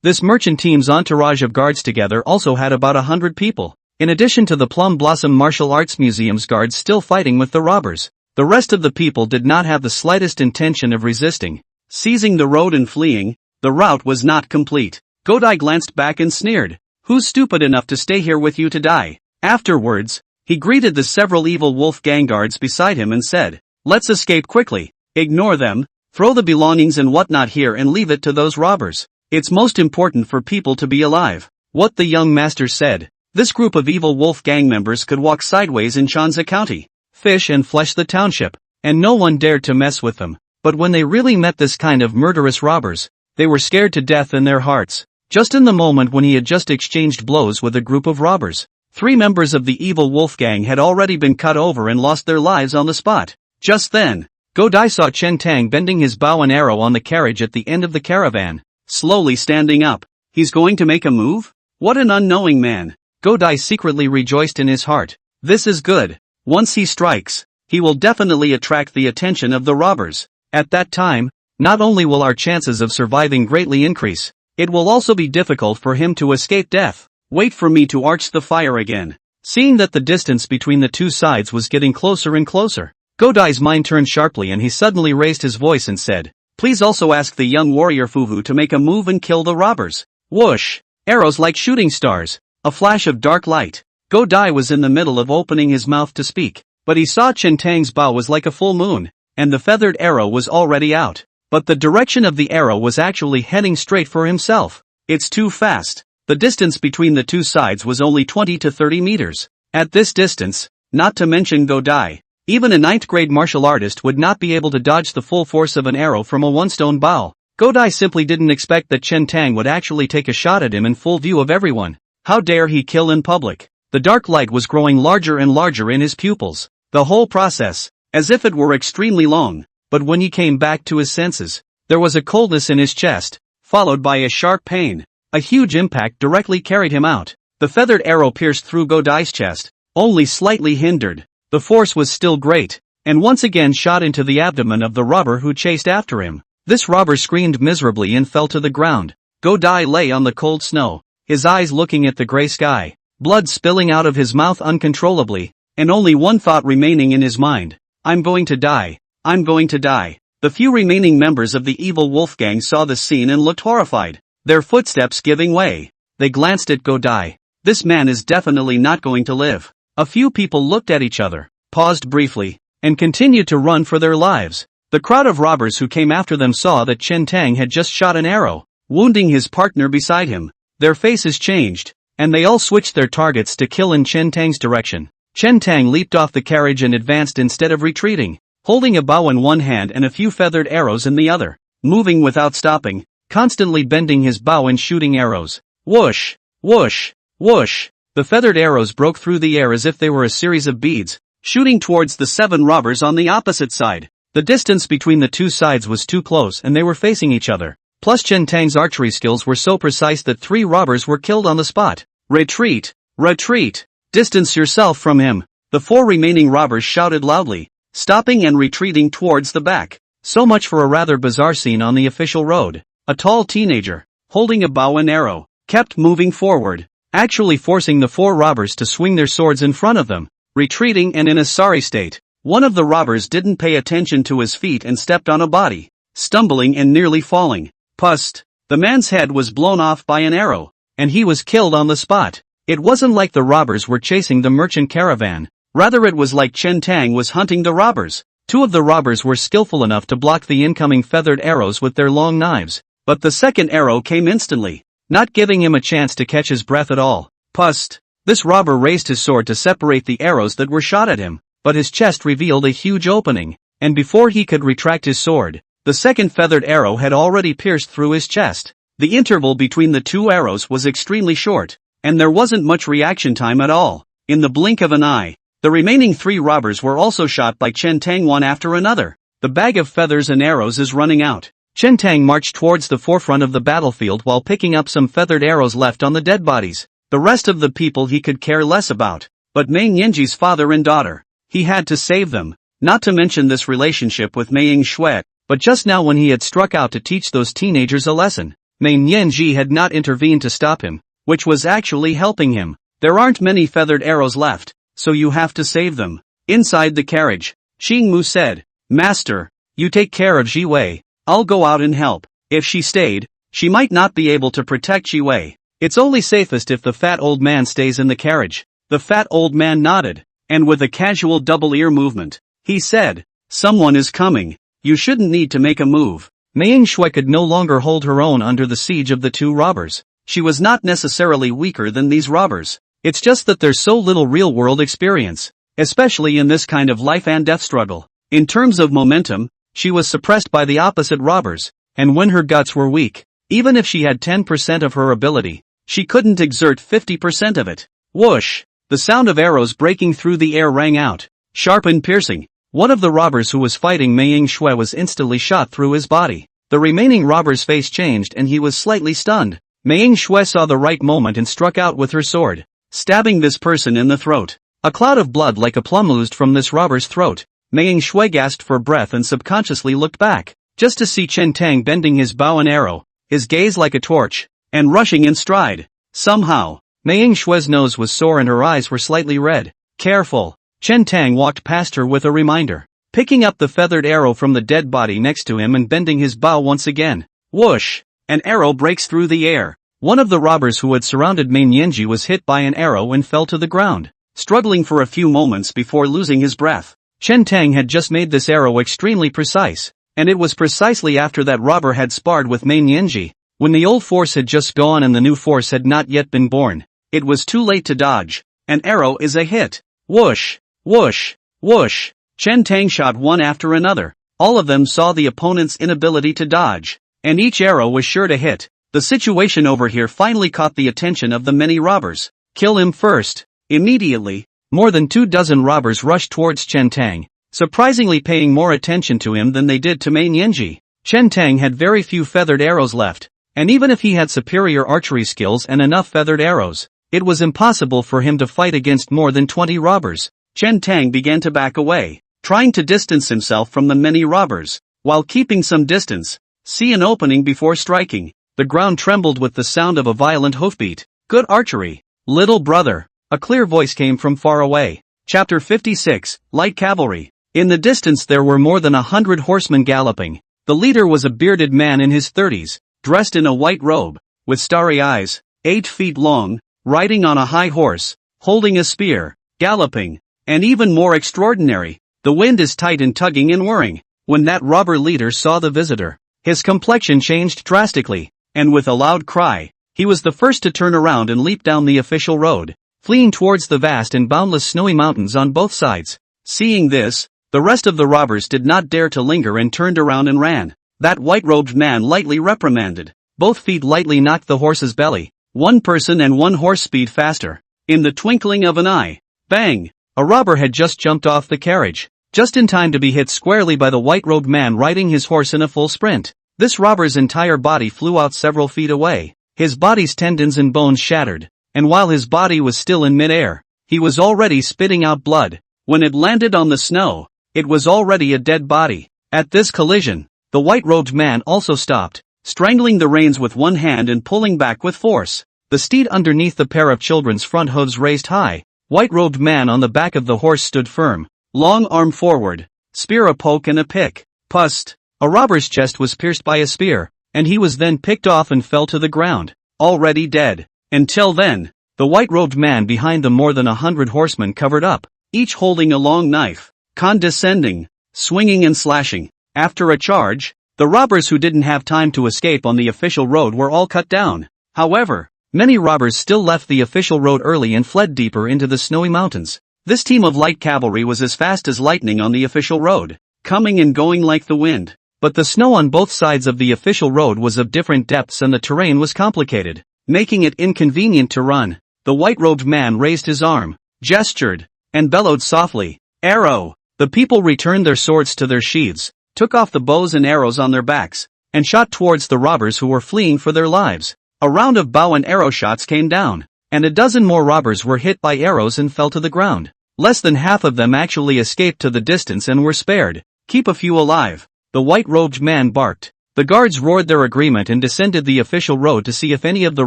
This merchant team's entourage of guards together also had about 100 people, in addition to the Plum Blossom Martial Arts Museum's guards still fighting with the robbers. The rest of the people did not have the slightest intention of resisting, seizing the road and fleeing. The route was not complete. Godai glanced back and sneered. Who's stupid enough to stay here with you to die? Afterwards, he greeted the several evil wolf gang guards beside him and said, let's escape quickly. Ignore them, throw the belongings and whatnot here and leave it to those robbers. It's most important for people to be alive. What the young master said. This group of evil wolf gang members could walk sideways in Shanzi County, fish and flesh the township, and no one dared to mess with them. But when they really met this kind of murderous robbers, they were scared to death in their hearts. Just in the moment when he had just exchanged blows with a group of robbers, 3 members of the evil wolf gang had already been cut over and lost their lives on the spot. Just then, Godai saw Chen Tang bending his bow and arrow on the carriage at the end of the caravan, slowly standing up. He's going to make a move? What an unknowing man. Godai secretly rejoiced in his heart. This is good. Once he strikes, he will definitely attract the attention of the robbers. At that time, not only will our chances of surviving greatly increase, it will also be difficult for him to escape death. Wait for me to arch the fire again. Seeing that the distance between the two sides was getting closer and closer, Godai's mind turned sharply and he suddenly raised his voice and said, please also ask the young warrior Fuvu to make a move and kill the robbers. Whoosh! Arrows like shooting stars. A flash of dark light. Godai was in the middle of opening his mouth to speak, but he saw Chen Tang's bow was like a full moon, and the feathered arrow was already out. But the direction of the arrow was actually heading straight for himself. It's too fast. The distance between the two sides was only 20 to 30 meters. At this distance, not to mention Godai, even a 9th grade martial artist would not be able to dodge the full force of an arrow from a one-stone bow. Godai simply didn't expect that Chen Tang would actually take a shot at him in full view of everyone. How dare he kill in public? The dark light was growing larger and larger in his pupils. The whole process, as if it were extremely long. But when he came back to his senses, there was a coldness in his chest, followed by a sharp pain. A huge impact directly carried him out. The feathered arrow pierced through Godai's chest, only slightly hindered. The force was still great, and once again shot into the abdomen of the robber who chased after him. This robber screamed miserably and fell to the ground. Godai lay on the cold snow, his eyes looking at the gray sky, blood spilling out of his mouth uncontrollably, and only one thought remaining in his mind. I'm going to die. I'm going to die. The few remaining members of the evil wolf gang saw the scene and looked horrified, their footsteps giving way. They glanced at Godai. This man is definitely not going to live. A few people looked at each other, paused briefly, and continued to run for their lives. The crowd of robbers who came after them saw that Chen Tang had just shot an arrow, wounding his partner beside him. Their faces changed, and they all switched their targets to kill in Chen Tang's direction. Chen Tang leaped off the carriage and advanced instead of retreating, holding a bow in one hand and a few feathered arrows in the other, moving without stopping, constantly bending his bow and shooting arrows. Whoosh! Whoosh! Whoosh! The feathered arrows broke through the air as if they were a series of beads, shooting towards the 7 robbers on the opposite side. The distance between the two sides was too close and they were facing each other. Plus Chen Tang's archery skills were so precise that 3 robbers were killed on the spot. Retreat! Retreat! Distance yourself from him! The 4 remaining robbers shouted loudly, stopping and retreating towards the back. So much for a rather bizarre scene on the official road. A tall teenager, holding a bow and arrow, kept moving forward, actually forcing the 4 robbers to swing their swords in front of them, retreating and in a sorry state. One of the robbers didn't pay attention to his feet and stepped on a body, stumbling and nearly falling. Pust! The man's head was blown off by an arrow, and he was killed on the spot. It wasn't like the robbers were chasing the merchant caravan, rather it was like Chen Tang was hunting the robbers. 2 of the robbers were skillful enough to block the incoming feathered arrows with their long knives, but the second arrow came instantly, not giving him a chance to catch his breath at all. Pust! This robber raised his sword to separate the arrows that were shot at him, but his chest revealed a huge opening, and before he could retract his sword, the second feathered arrow had already pierced through his chest. The interval between the 2 arrows was extremely short, and there wasn't much reaction time at all. In the blink of an eye, the remaining 3 robbers were also shot by Chen Tang one after another. The bag of feathers and arrows is running out. Chen Tang marched towards the forefront of the battlefield while picking up some feathered arrows left on the dead bodies. The rest of the people he could care less about, but Mei Nianji's father and daughter. He had to save them. not to mention this relationship with Mei Shui. But just now when he had struck out to teach those teenagers a lesson, Mei Nianji had not intervened to stop him, which was actually helping him. There aren't many feathered arrows left, so you have to save them. Inside the carriage, Xing Mu said, Master, you take care of Ji Wei, I'll go out and help. If she stayed, she might not be able to protect Ji Wei. It's only safest if the fat old man stays in the carriage. The fat old man nodded, and with a casual double ear movement, he said, Someone is coming. You shouldn't need to make a move. Mei Shui could no longer hold her own under the siege of the two robbers. She was not necessarily weaker than these robbers. It's just that there's so little real-world experience, especially in this kind of life and death struggle. In terms of momentum, she was suppressed by the opposite robbers, and when her guts were weak, even if she had 10% of her ability, she couldn't exert 50% of it. Whoosh! The sound of arrows breaking through the air rang out, sharp and piercing. One of the robbers who was fighting Mei Shui was instantly shot through his body. The remaining robber's face changed and he was slightly stunned. Mei Shui saw the right moment and struck out with her sword, stabbing this person in the throat. A cloud of blood like a plum oozed from this robber's throat. Mei Shui gasped for breath and subconsciously looked back, just to see Chen Tang bending his bow and arrow, his gaze like a torch, and rushing in stride. Somehow, Mei Shui's nose was sore and her eyes were slightly red. Careful! Chen Tang walked past her with a reminder, picking up the feathered arrow from the dead body next to him and bending his bow once again. Whoosh! An arrow breaks through the air. One of the robbers who had surrounded Mei Nianji was hit by an arrow and fell to the ground, struggling for a few moments before losing his breath. Chen Tang had just made this arrow extremely precise, and it was precisely after that robber had sparred with Mei Nianji, when the old force had just gone and the new force had not yet been born. It was too late to dodge. An arrow is a hit. Whoosh! Whoosh! Whoosh! Chen Tang shot one after another. All of them saw the opponent's inability to dodge, and each arrow was sure to hit. The situation over here finally caught the attention of the many robbers. Kill him first. Immediately, more than 24 robbers rushed towards Chen Tang, surprisingly paying more attention to him than they did to Mei Nianji. Chen Tang had very few feathered arrows left, and even if he had superior archery skills and enough feathered arrows, it was impossible for him to fight against more than 20 robbers. Chen Tang began to back away, trying to distance himself from the many robbers, while keeping some distance. See an opening before striking. The ground trembled with the sound of a violent hoofbeat. Good archery, little brother. A clear voice came from far away. Chapter 56, Light Cavalry. In the distance there were more than 100 horsemen galloping. The leader was a bearded man in his 30s, dressed in a white robe, with starry eyes, 8 feet long, riding on a high horse, holding a spear, galloping. And even more extraordinary, the wind is tight and tugging and whirring. When that robber leader saw the visitor, his complexion changed drastically, and with a loud cry, he was the first to turn around and leap down the official road, fleeing towards the vast and boundless snowy mountains on both sides. Seeing this, the rest of the robbers did not dare to linger and turned around and ran. That white-robed man lightly reprimanded. Both feet lightly knocked the horse's belly. One person and one horse speed faster. In the twinkling of an eye, bang! A robber had just jumped off the carriage, just in time to be hit squarely by the white-robed man riding his horse in a full sprint. This robber's entire body flew out several feet away, his body's tendons and bones shattered, and while his body was still in midair, he was already spitting out blood. When it landed on the snow, it was already a dead body. At this collision, the white-robed man also stopped, strangling the reins with one hand and pulling back with force. The steed underneath the pair of children's front hooves raised high. White-robed man on the back of the horse stood firm, long arm forward, spear a poke and a pick. Pust! A robber's chest was pierced by a spear, and he was then picked off and fell to the ground, already dead. Until then, the white-robed man behind the more than 100 horsemen covered up, each holding a long knife, condescending, swinging and slashing. After a charge, the robbers who didn't have time to escape on the official road were all cut down. However, many robbers still left the official road early and fled deeper into the snowy mountains. This team of light cavalry was as fast as lightning on the official road, coming and going like the wind. But the snow on both sides of the official road was of different depths and the terrain was complicated, making it inconvenient to run. The white-robed man raised his arm, gestured, and bellowed softly, "Arrow!" The people returned their swords to their sheaths, took off the bows and arrows on their backs, and shot towards the robbers who were fleeing for their lives. A round of bow and arrow shots came down, and a dozen more robbers were hit by arrows and fell to the ground. Less than half of them actually escaped to the distance and were spared. Keep a few alive, the white-robed man barked. The guards roared their agreement and descended the official road to see if any of the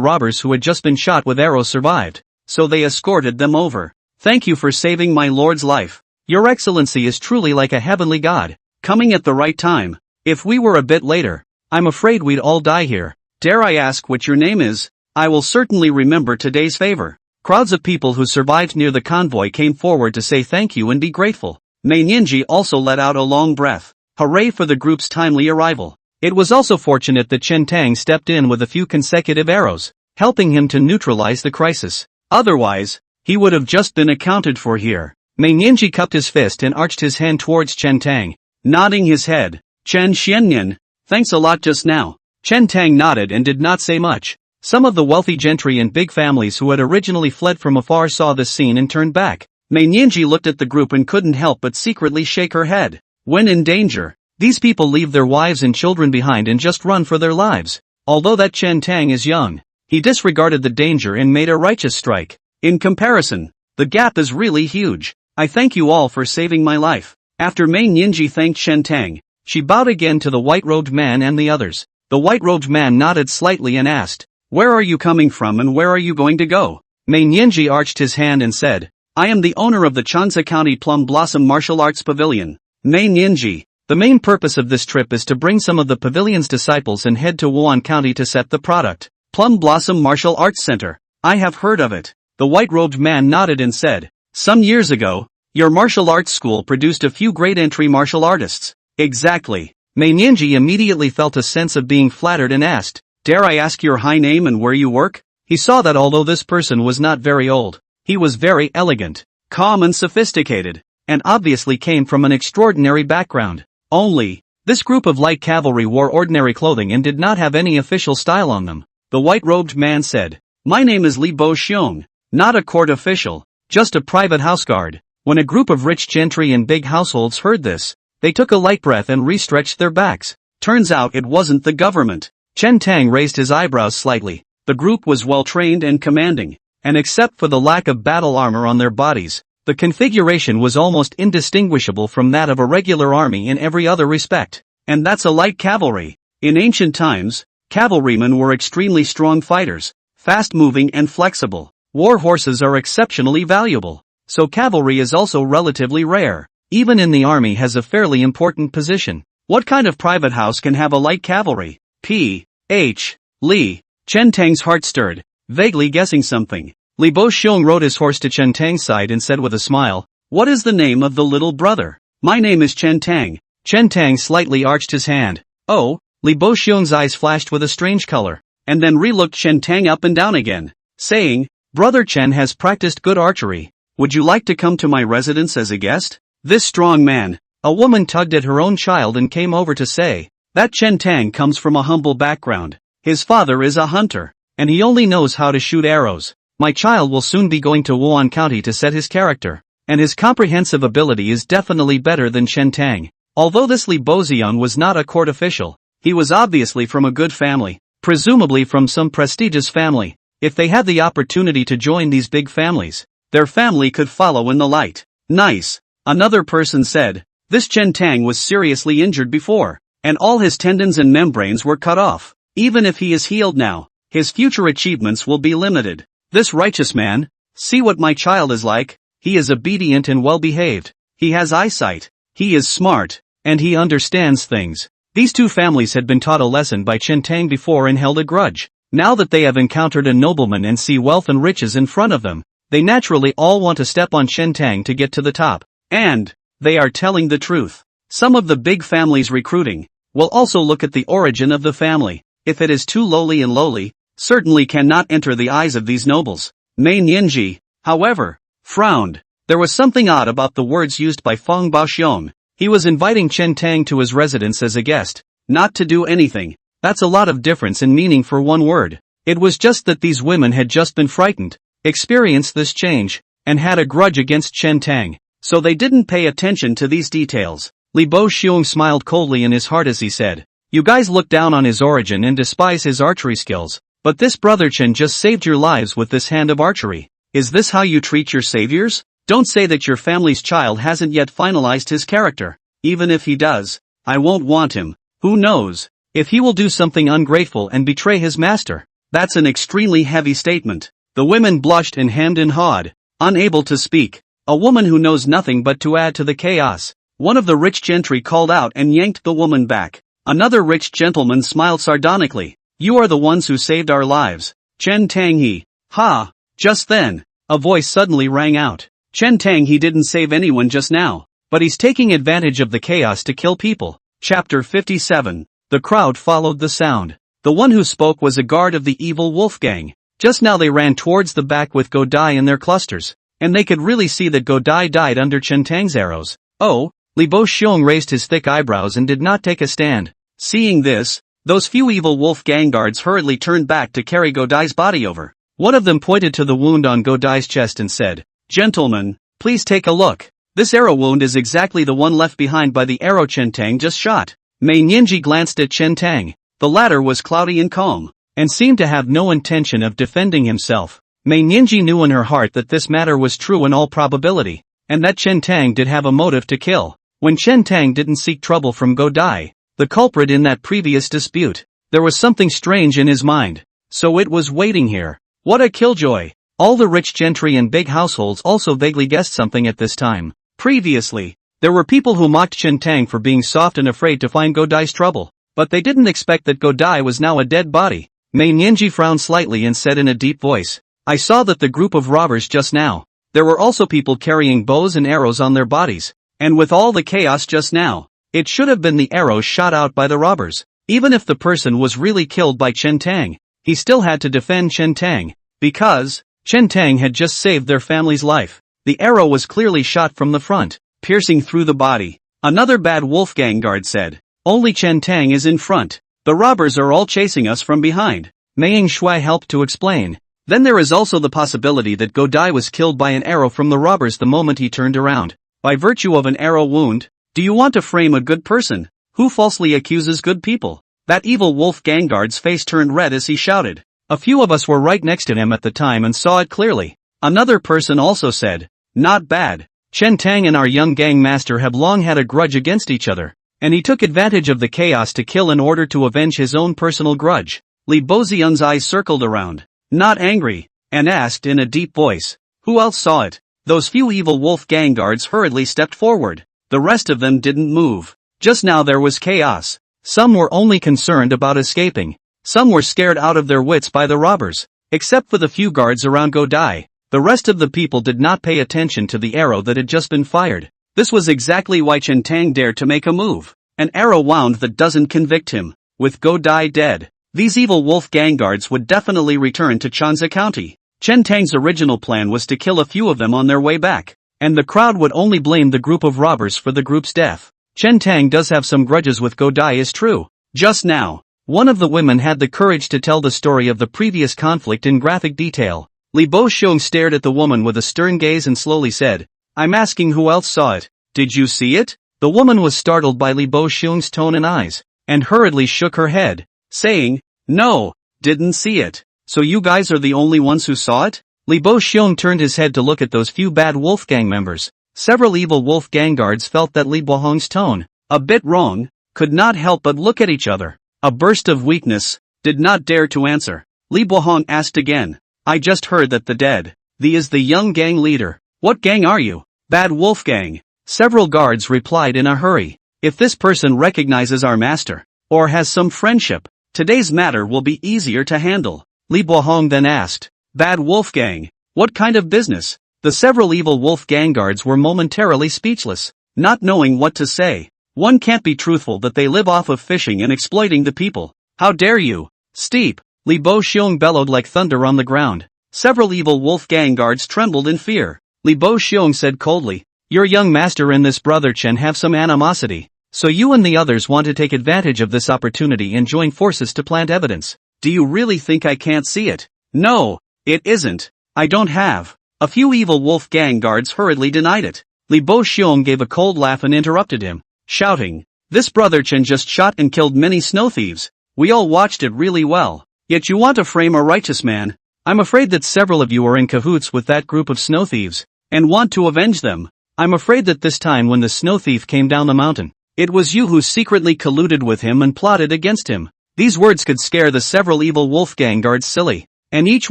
robbers who had just been shot with arrows survived, so they escorted them over. Thank you for saving my lord's life. Your excellency is truly like a heavenly god, coming at the right time. If we were a bit later, I'm afraid we'd all die here. Dare I ask what your name is? I will certainly remember today's favor. Crowds of people who survived near the convoy came forward to say thank you and be grateful. Mei Nianji also let out a long breath. Hooray for the group's timely arrival. It was also fortunate that Chen Tang stepped in with a few consecutive arrows, helping him to neutralize the crisis. Otherwise, he would have just been accounted for here. Mei Nianji cupped his fist and arched his hand towards Chen Tang, nodding his head. Chen Xiannian, thanks a lot just now. Chen Tang nodded and did not say much. Some of the wealthy gentry and big families who had originally fled from afar saw this scene and turned back. Mei Nianji looked at the group and couldn't help but secretly shake her head. When in danger, these people leave their wives and children behind and just run for their lives. Although that Chen Tang is young, he disregarded the danger and made a righteous strike. In comparison, the gap is really huge. I thank you all for saving my life. After Mei Nianji thanked Chen Tang, she bowed again to the white-robed man and the others. The white-robed man nodded slightly and asked, "Where are you coming from and where are you going to go?" Mei Nianji arched his hand and said, "I am the owner of the Changsa County Plum Blossom Martial Arts Pavilion." Mei Nianji, the main purpose of this trip is to bring some of the pavilion's disciples and head to Wan County to set the product. Plum Blossom Martial Arts Center. I have heard of it. The white-robed man nodded and said, "Some years ago, your martial arts school produced a few great entry martial artists." Exactly. Mei Nianji immediately felt a sense of being flattered and asked, "Dare I ask your high name and where you work?" He saw that although this person was not very old, he was very elegant, calm and sophisticated, and obviously came from an extraordinary background. Only, this group of light cavalry wore ordinary clothing and did not have any official style on them. The white-robed man said, "My name is Li Bo Xiong, not a court official, just a private houseguard." When a group of rich gentry and big households heard this, they took a light breath and restretched their backs. Turns out it wasn't the government. Chen Tang raised his eyebrows slightly. The group was well-trained and commanding, and except for the lack of battle armor on their bodies, the configuration was almost indistinguishable from that of a regular army in every other respect. And that's a light cavalry. In ancient times, cavalrymen were extremely strong fighters, fast-moving and flexible. War horses are exceptionally valuable, so cavalry is also relatively rare. Even in the army has a fairly important position. What kind of private house can have a light cavalry? P.H. Li. Chen Tang's heart stirred, vaguely guessing something. Li Bo Xiong rode his horse to Chen Tang's side and said with a smile, "What is the name of the little brother?" "My name is Chen Tang." Chen Tang slightly arched his hand. "Oh," Li Bo Xiong's eyes flashed with a strange color, and then re-looked Chen Tang up and down again, saying, "Brother Chen has practiced good archery. Would you like to come to my residence as a guest?" This strong man, a woman tugged at her own child and came over to say, that Chen Tang comes from a humble background. His father is a hunter, and he only knows how to shoot arrows. My child will soon be going to Wan County to set his character, and his comprehensive ability is definitely better than Chen Tang. Although this Li Bozian was not a court official, he was obviously from a good family, presumably from some prestigious family. If they had the opportunity to join these big families, their family could follow in the light. Nice. Another person said, this Chen Tang was seriously injured before, and all his tendons and membranes were cut off. Even if he is healed now, his future achievements will be limited. This righteous man, see what my child is like. He is obedient and well-behaved. He has eyesight. He is smart, and he understands things. These two families had been taught a lesson by Chen Tang before and held a grudge. Now that they have encountered a nobleman and see wealth and riches in front of them, they naturally all want to step on Chen Tang to get to the top. And they are telling the truth. Some of the big families recruiting will also look at the origin of the family. If it is too lowly, certainly cannot enter the eyes of these nobles. Mei Nianji, however, frowned. There was something odd about the words used by Feng Baoxiong. He was inviting Chen Tang to his residence as a guest, not to do anything. That's a lot of difference in meaning for one word. It was just that these women had just been frightened, experienced this change, and had a grudge against Chen Tang, so they didn't pay attention to these details. Li Bo Xiong smiled coldly in his heart as he said, "You guys look down on his origin and despise his archery skills, but this brother Chen just saved your lives with this hand of archery. Is this how you treat your saviors?" Don't say that your family's child hasn't yet finalized his character. Even if he does, I won't want him. Who knows? If he will do something ungrateful and betray his master. That's an extremely heavy statement. The women blushed and hemmed and hawed, unable to speak. A woman who knows nothing but to add to the chaos. One of the rich gentry called out and yanked the woman back. Another rich gentleman smiled sardonically. You are the ones who saved our lives. Chen Tanghe. Ha! Just then, a voice suddenly rang out. Chen Tanghe didn't save anyone just now, but he's taking advantage of the chaos to kill people. Chapter 57. The crowd followed the sound. The one who spoke was a guard of the evil wolf gang. Just now they ran towards the back with Godai in their clusters, and they could really see that Godai died under Chen Tang's arrows. Oh, Li Bo Xiong raised his thick eyebrows and did not take a stand. Seeing this, those few evil wolf gang guards hurriedly turned back to carry Godai's body over. One of them pointed to the wound on Godai's chest and said, Gentlemen, please take a look. This arrow wound is exactly the one left behind by the arrow Chen Tang just shot. Mei Nianji glanced at Chen Tang. The latter was cloudy and calm, and seemed to have no intention of defending himself. Mei Nianji knew in her heart that this matter was true in all probability, and that Chen Tang did have a motive to kill. When Chen Tang didn't seek trouble from Godai, the culprit in that previous dispute, there was something strange in his mind, so it was waiting here. What a killjoy! All the rich gentry and big households also vaguely guessed something at this time. Previously, there were people who mocked Chen Tang for being soft and afraid to find Godai's trouble, but they didn't expect that Godai was now a dead body. Mei Nianji frowned slightly and said in a deep voice, I saw that the group of robbers just now, there were also people carrying bows and arrows on their bodies, and with all the chaos just now, it should have been the arrows shot out by the robbers. Even if the person was really killed by Chen Tang, he still had to defend Chen Tang, because Chen Tang had just saved their family's life. The arrow was clearly shot from the front, piercing through the body. Another bad wolfgang guard said, Only Chen Tang is in front. The robbers are all chasing us from behind. Mei Shui helped to explain. Then there is also the possibility that Godai was killed by an arrow from the robbers the moment he turned around. By virtue of an arrow wound, do you want to frame a good person, who falsely accuses good people? That evil wolf gang guard's face turned red as he shouted. A few of us were right next to him at the time and saw it clearly. Another person also said, Not bad. Chen Tang and our young gang master have long had a grudge against each other, and he took advantage of the chaos to kill in order to avenge his own personal grudge. Li Bozian's eyes circled around, not angry, and asked in a deep voice, Who else saw it? Those few evil wolf gang guards hurriedly stepped forward. The rest of them didn't move. Just now there was chaos. Some were only concerned about escaping. Some were scared out of their wits by the robbers. Except for the few guards around Godai, the rest of the people did not pay attention to the arrow that had just been fired. This was exactly why Chen Tang dared to make a move. An arrow wound that doesn't convict him. With Godai dead, these evil wolf gang guards would definitely return to Chanza County. Chen Tang's original plan was to kill a few of them on their way back, and the crowd would only blame the group of robbers for the group's death. Chen Tang does have some grudges with Godai is true. Just now, one of the women had the courage to tell the story of the previous conflict in graphic detail. Li Bo Xiong stared at the woman with a stern gaze and slowly said, I'm asking who else saw it. Did you see it? The woman was startled by Li Bo Xiong's tone and eyes, and hurriedly shook her head, saying, No, didn't see it. So you guys are the only ones who saw it? Li Bo Xiong turned his head to look at those few bad wolf gang members. Several evil wolf gang guards felt that Li Bohong's tone, a bit wrong, could not help but look at each other. A burst of weakness, did not dare to answer. Li Bohong asked again, I just heard that the is the young gang leader. What gang are you? Bad wolf gang. Several guards replied in a hurry. If this person recognizes our master, or has some friendship, today's matter will be easier to handle. Li Bohong then asked, Bad wolf gang, what kind of business? The several evil wolf gang guards were momentarily speechless, not knowing what to say. One can't be truthful that they live off of fishing and exploiting the people. How dare you? Steep! Li Bo Xiong bellowed like thunder on the ground. Several evil wolf gang guards trembled in fear. Li Bo Xiong said coldly, Your young master and this brother Chen have some animosity, so you and the others want to take advantage of this opportunity and join forces to plant evidence. Do you really think I can't see it? No, it isn't. I don't have. A few evil wolf gang guards hurriedly denied it. Li Bo Xiong gave a cold laugh and interrupted him, shouting, This brother Chen just shot and killed many snow thieves. We all watched it really well. Yet you want to frame a righteous man. I'm afraid that several of you are in cahoots with that group of snow thieves. and want to avenge them. I'm afraid that this time when the snow thief came down the mountain, it was you who secretly colluded with him and plotted against him. These words could scare the several evil Wolfgang guards silly, and each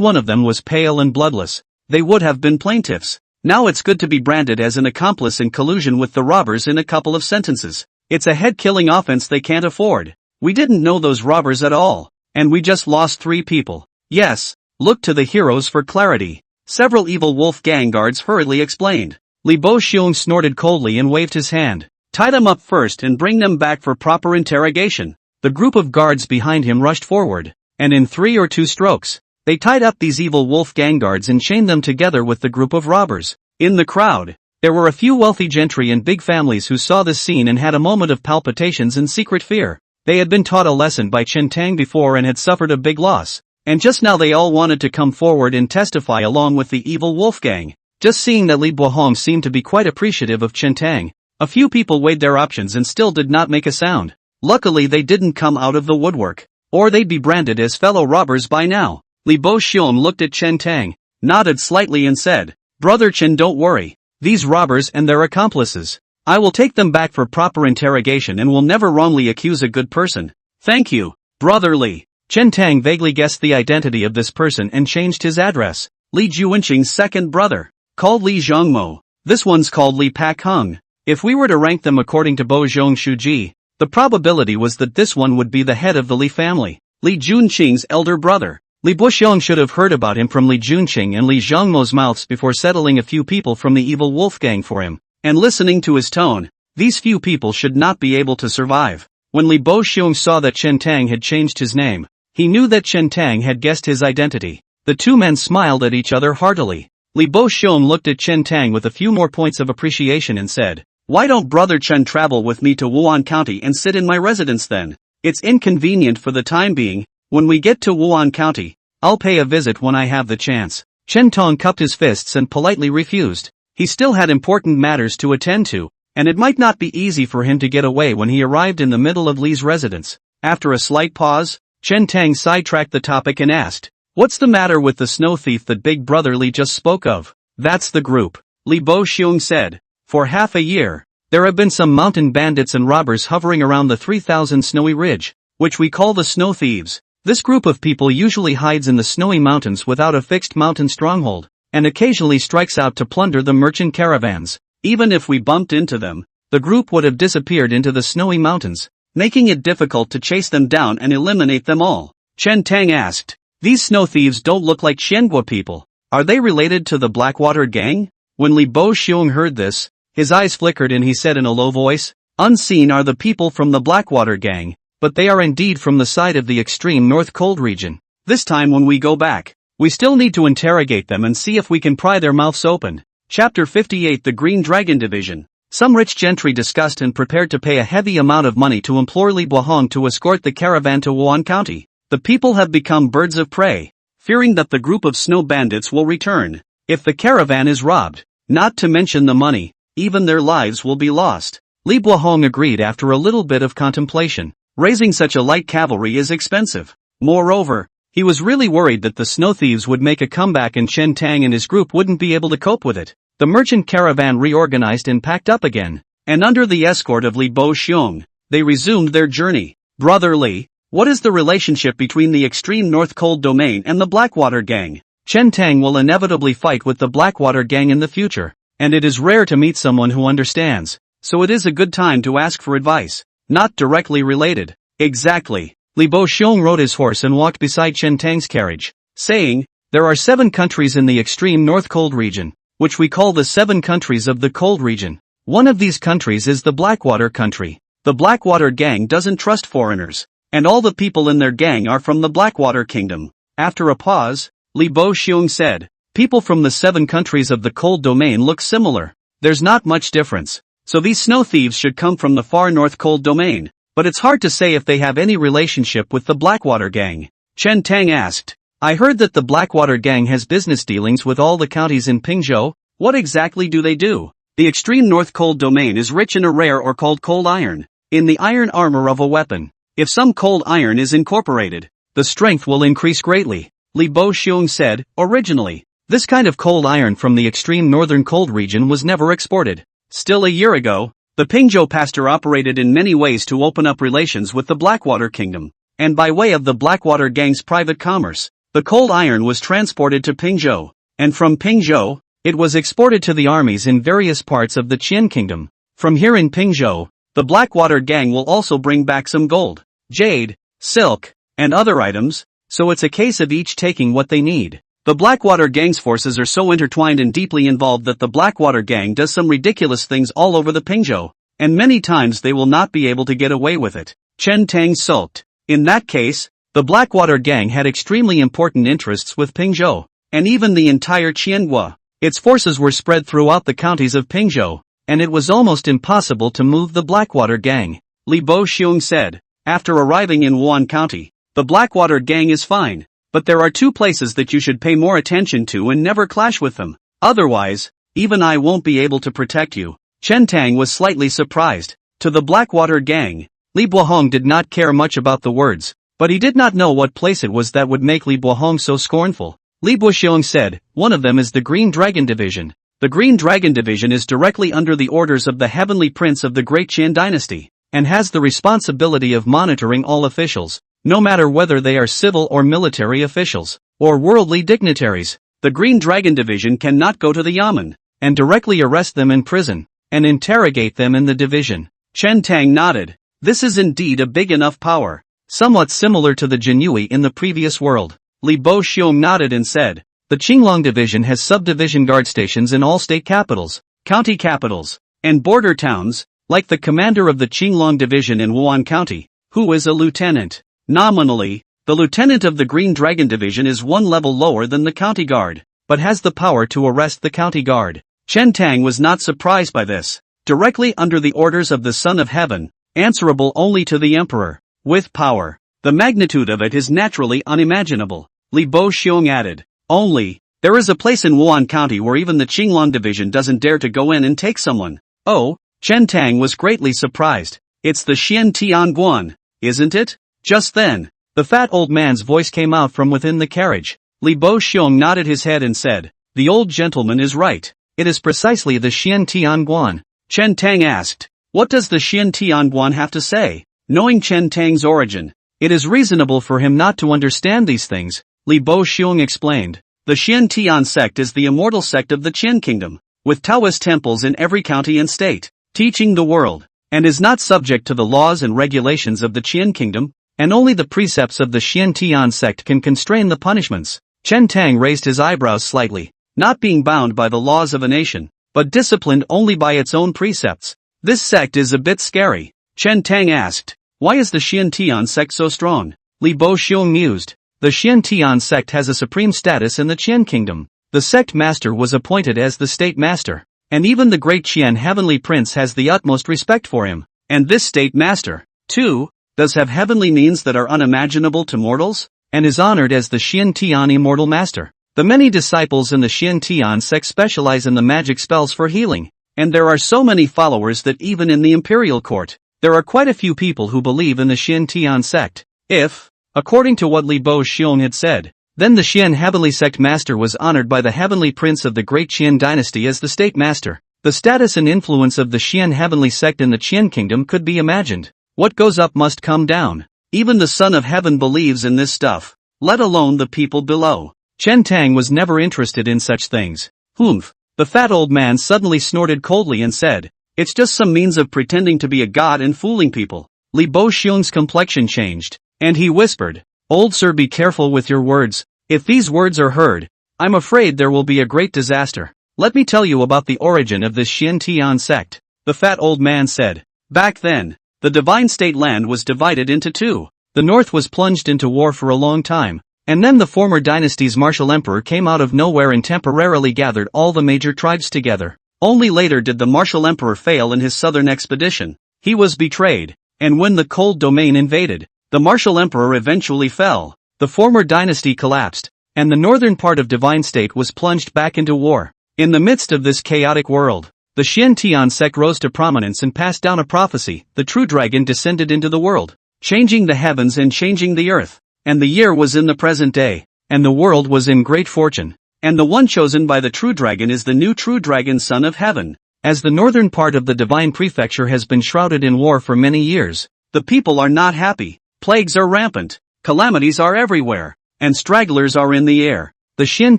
one of them was pale and bloodless. They would have been plaintiffs. Now it's good to be branded as an accomplice in collusion with the robbers in a couple of sentences. It's a head-killing offense they can't afford. We didn't know those robbers at all, and we just lost 3 people. Yes, look to the heroes for clarity. Several evil Wolfgang guards hurriedly explained. Li Bo-xiong snorted coldly and waved his hand. Tie them up first and bring them back for proper interrogation. The group of guards behind him rushed forward, and in 3 or 2 strokes, they tied up these evil Wolfgang guards and chained them together with the group of robbers. In the crowd, there were a few wealthy gentry and big families who saw this scene and had a moment of palpitations and secret fear. They had been taught a lesson by Chen Tang before and had suffered a big loss, and just now they all wanted to come forward and testify along with the evil Wolfgang. Just seeing that Li Bohong seemed to be quite appreciative of Chen Tang, a few people weighed their options and still did not make a sound. Luckily they didn't come out of the woodwork, or they'd be branded as fellow robbers by now. Li Bo-xiong looked at Chen Tang, nodded slightly and said, "Brother Chen, don't worry. These robbers and their accomplices, I will take them back for proper interrogation and will never wrongly accuse a good person." "Thank you, Brother Li." Chen Tang vaguely guessed the identity of this person and changed his address. Li Juwenqing's second brother, called Li Zhongmo. This one's called Li Pak Hung. If we were to rank them according to Bo Zhong Shuji, the probability was that this one would be the head of the Li family. Li Junqing's elder brother. Li Boxiong should have heard about him from Li Junqing and Li Zhongmo's mouths before settling a few people from the evil Wolfgang for him, and listening to his tone, these few people should not be able to survive. When Li Boxiong saw that Chen Tang had changed his name, he knew that Chen Tang had guessed his identity. The two men smiled at each other heartily. Li Boxiong looked at Chen Tang with a few more points of appreciation and said, "Why don't Brother Chen travel with me to Wan County and sit in my residence then? It's inconvenient for the time being. When we get to Wan County, I'll pay a visit when I have the chance." Chen Tong cupped his fists and politely refused. He still had important matters to attend to, and it might not be easy for him to get away when he arrived in the middle of Li's residence. After a slight pause, Chen Tang sidetracked the topic and asked, "What's the matter with the snow thief that Big Brother Li just spoke of?" "That's the group," Li Boxiong said. "For half a year, there have been some mountain bandits and robbers hovering around the 3,000 snowy ridge, which we call the snow thieves. This group of people usually hides in the snowy mountains without a fixed mountain stronghold, and occasionally strikes out to plunder the merchant caravans. Even if we bumped into them, the group would have disappeared into the snowy mountains, making it difficult to chase them down and eliminate them all." Chen Tang asked, "These snow thieves don't look like Xiangua people. Are they related to the Blackwater gang?" When Li Boxiong heard this, his eyes flickered and he said in a low voice, "Unseen are the people from the Blackwater gang, but they are indeed from the side of the extreme north cold region. This time when we go back, we still need to interrogate them and see if we can pry their mouths open." Chapter 58 The Green Dragon Division. Some rich gentry discussed and prepared to pay a heavy amount of money to implore Li Bohong to escort the caravan to Wan County. The people have become birds of prey, fearing that the group of snow bandits will return. If the caravan is robbed, not to mention the money, even their lives will be lost. Li Bohong agreed after a little bit of contemplation. Raising such a light cavalry is expensive. Moreover, he was really worried that the snow thieves would make a comeback and Chen Tang and his group wouldn't be able to cope with it. The merchant caravan reorganized and packed up again, and under the escort of Li Boxiong, they resumed their journey. "Brother Li, what is the relationship between the extreme North Cold Domain and the Blackwater gang?" Chen Tang will inevitably fight with the Blackwater gang in the future, and it is rare to meet someone who understands, so it is a good time to ask for advice. "Not directly related." "Exactly." Li Boxiong rode his horse and walked beside Chen Tang's carriage, saying, "There are 7 countries in the extreme North Cold region, which we call the 7 countries of the cold region. One of these countries is the Blackwater country. The Blackwater gang doesn't trust foreigners, and all the people in their gang are from the Blackwater kingdom." After a pause, Li Boxiong said, "People from the 7 countries of the cold domain look similar. There's not much difference. So these snow thieves should come from the far north cold domain, but it's hard to say if they have any relationship with the Blackwater gang." Chen Tang asked, "I heard that the Blackwater gang has business dealings with all the counties in Pingzhou. What exactly do they do?" "The extreme north cold domain is rich in a rare or called cold iron, in the iron armor of a weapon. If some cold iron is incorporated, the strength will increase greatly," Li Boxiong said. "Originally, This kind of cold iron from the extreme northern cold region was never exported. Still a year ago, the Pingzhou pastor operated in many ways to open up relations with the Blackwater Kingdom, and by way of the Blackwater Gang's private commerce, the cold iron was transported to Pingzhou, and from Pingzhou, it was exported to the armies in various parts of the Qian Kingdom. From here in Pingzhou, the Blackwater Gang will also bring back some gold, jade, silk, and other items, so it's a case of each taking what they need. The Blackwater Gang's forces are so intertwined and deeply involved that the Blackwater Gang does some ridiculous things all over the Pingzhou, and many times they will not be able to get away with it. Chen Tang sulked. In that case, the Blackwater Gang had extremely important interests with Pingzhou, and even the entire Qianhua. Its forces were spread throughout the counties of Pingzhou, and it was almost impossible to move the Blackwater Gang. Li Bo-xiong said, after arriving in Wan County, the Blackwater Gang is fine, but there are two places that you should pay more attention to and never clash with them. Otherwise, even I won't be able to protect you. Chen Tang was slightly surprised. To the Blackwater Gang, Li Bohong did not care much about the words, but he did not know what place it was that would make Li Bohong so scornful. Li Boxiong said, one of them is the Green Dragon Division. The Green Dragon Division is directly under the orders of the Heavenly Prince of the Great Qian Dynasty, and has the responsibility of monitoring all officials, no matter whether they are civil or military officials, or worldly dignitaries. The Green Dragon Division cannot go to the Yamen, and directly arrest them in prison, and interrogate them in the division. Chen Tang nodded. This is indeed a big enough power, somewhat similar to the Jinyui in the previous world. Li Bo-xiong nodded and said, the Qinglong Division has subdivision guard stations in all state capitals, county capitals, and border towns, like the commander of the Qinglong Division in Wan County, who is a lieutenant. Nominally, the lieutenant of the Green Dragon Division is one level lower than the county guard, but has the power to arrest the county guard. Chen Tang was not surprised by this. Directly under the orders of the Son of Heaven, answerable only to the Emperor, with power. The magnitude of it is naturally unimaginable. Li Bo-xiong added, only, there is a place in Wan County where even the Qinglong Division doesn't dare to go in and take someone. Oh, Chen Tang was greatly surprised. It's the Xian Tianguan, isn't it? Just then, the fat old man's voice came out from within the carriage. Li Bo-xiong nodded his head and said, the old gentleman is right. It is precisely the Xian Tianguan. Chen Tang asked, what does the Xian Tianguan have to say? Knowing Chen Tang's origin, it is reasonable for him not to understand these things. Li Bo-xiong explained, the Xian Tian sect is the immortal sect of the Qian Kingdom, with Taoist temples in every county and state, teaching the world, and is not subject to the laws and regulations of the Qian Kingdom, and only the precepts of the Xian Tian sect can constrain the punishments. Chen Tang raised his eyebrows slightly, not being bound by the laws of a nation, but disciplined only by its own precepts. This sect is a bit scary. Chen Tang asked, why is the Xian Tian sect so strong? Li Bo-xiong mused, the Xian Tian sect has a supreme status in the Qian Kingdom. The sect master was appointed as the state master, and even the great Qian Heavenly Prince has the utmost respect for him. And this state master, too, does have heavenly means that are unimaginable to mortals, and is honored as the Xian Tian Immortal Master. The many disciples in the Xian Tian sect specialize in the magic spells for healing, and there are so many followers that even in the imperial court, there are quite a few people who believe in the Xian Tian sect. If, according to what Li Bo-xiong had said, then the Xian Heavenly Sect Master was honored by the Heavenly Prince of the Great Qian Dynasty as the State Master, the status and influence of the Xian Heavenly Sect in the Qian Kingdom could be imagined. What goes up must come down. Even the Son of Heaven believes in this stuff, let alone the people below. Chen Tang was never interested in such things. Humph. The fat old man suddenly snorted coldly and said, it's just some means of pretending to be a god and fooling people. Li Bo-xiong's complexion changed, and he whispered, old sir, be careful with your words. If these words are heard, I'm afraid there will be a great disaster. Let me tell you about the origin of this Xian Tian sect. The fat old man said, back then, the divine state land was divided into two. The north was plunged into war for a long time, and then the former dynasty's martial emperor came out of nowhere and temporarily gathered all the major tribes together. Only later did the martial emperor fail in his southern expedition. He was betrayed, and when the cold domain invaded, the martial emperor eventually fell. The former dynasty collapsed, and the northern part of divine state was plunged back into war. In the midst of this chaotic world, the Xian Tian sect rose to prominence and passed down a prophecy. The true dragon descended into the world, changing the heavens and changing the earth. And the year was in the present day, and the world was in great fortune. and the one chosen by the true dragon is the new true dragon son of heaven. As the northern part of the divine prefecture has been shrouded in war for many years, the people are not happy, plagues are rampant, calamities are everywhere, and stragglers are in the air. The Shin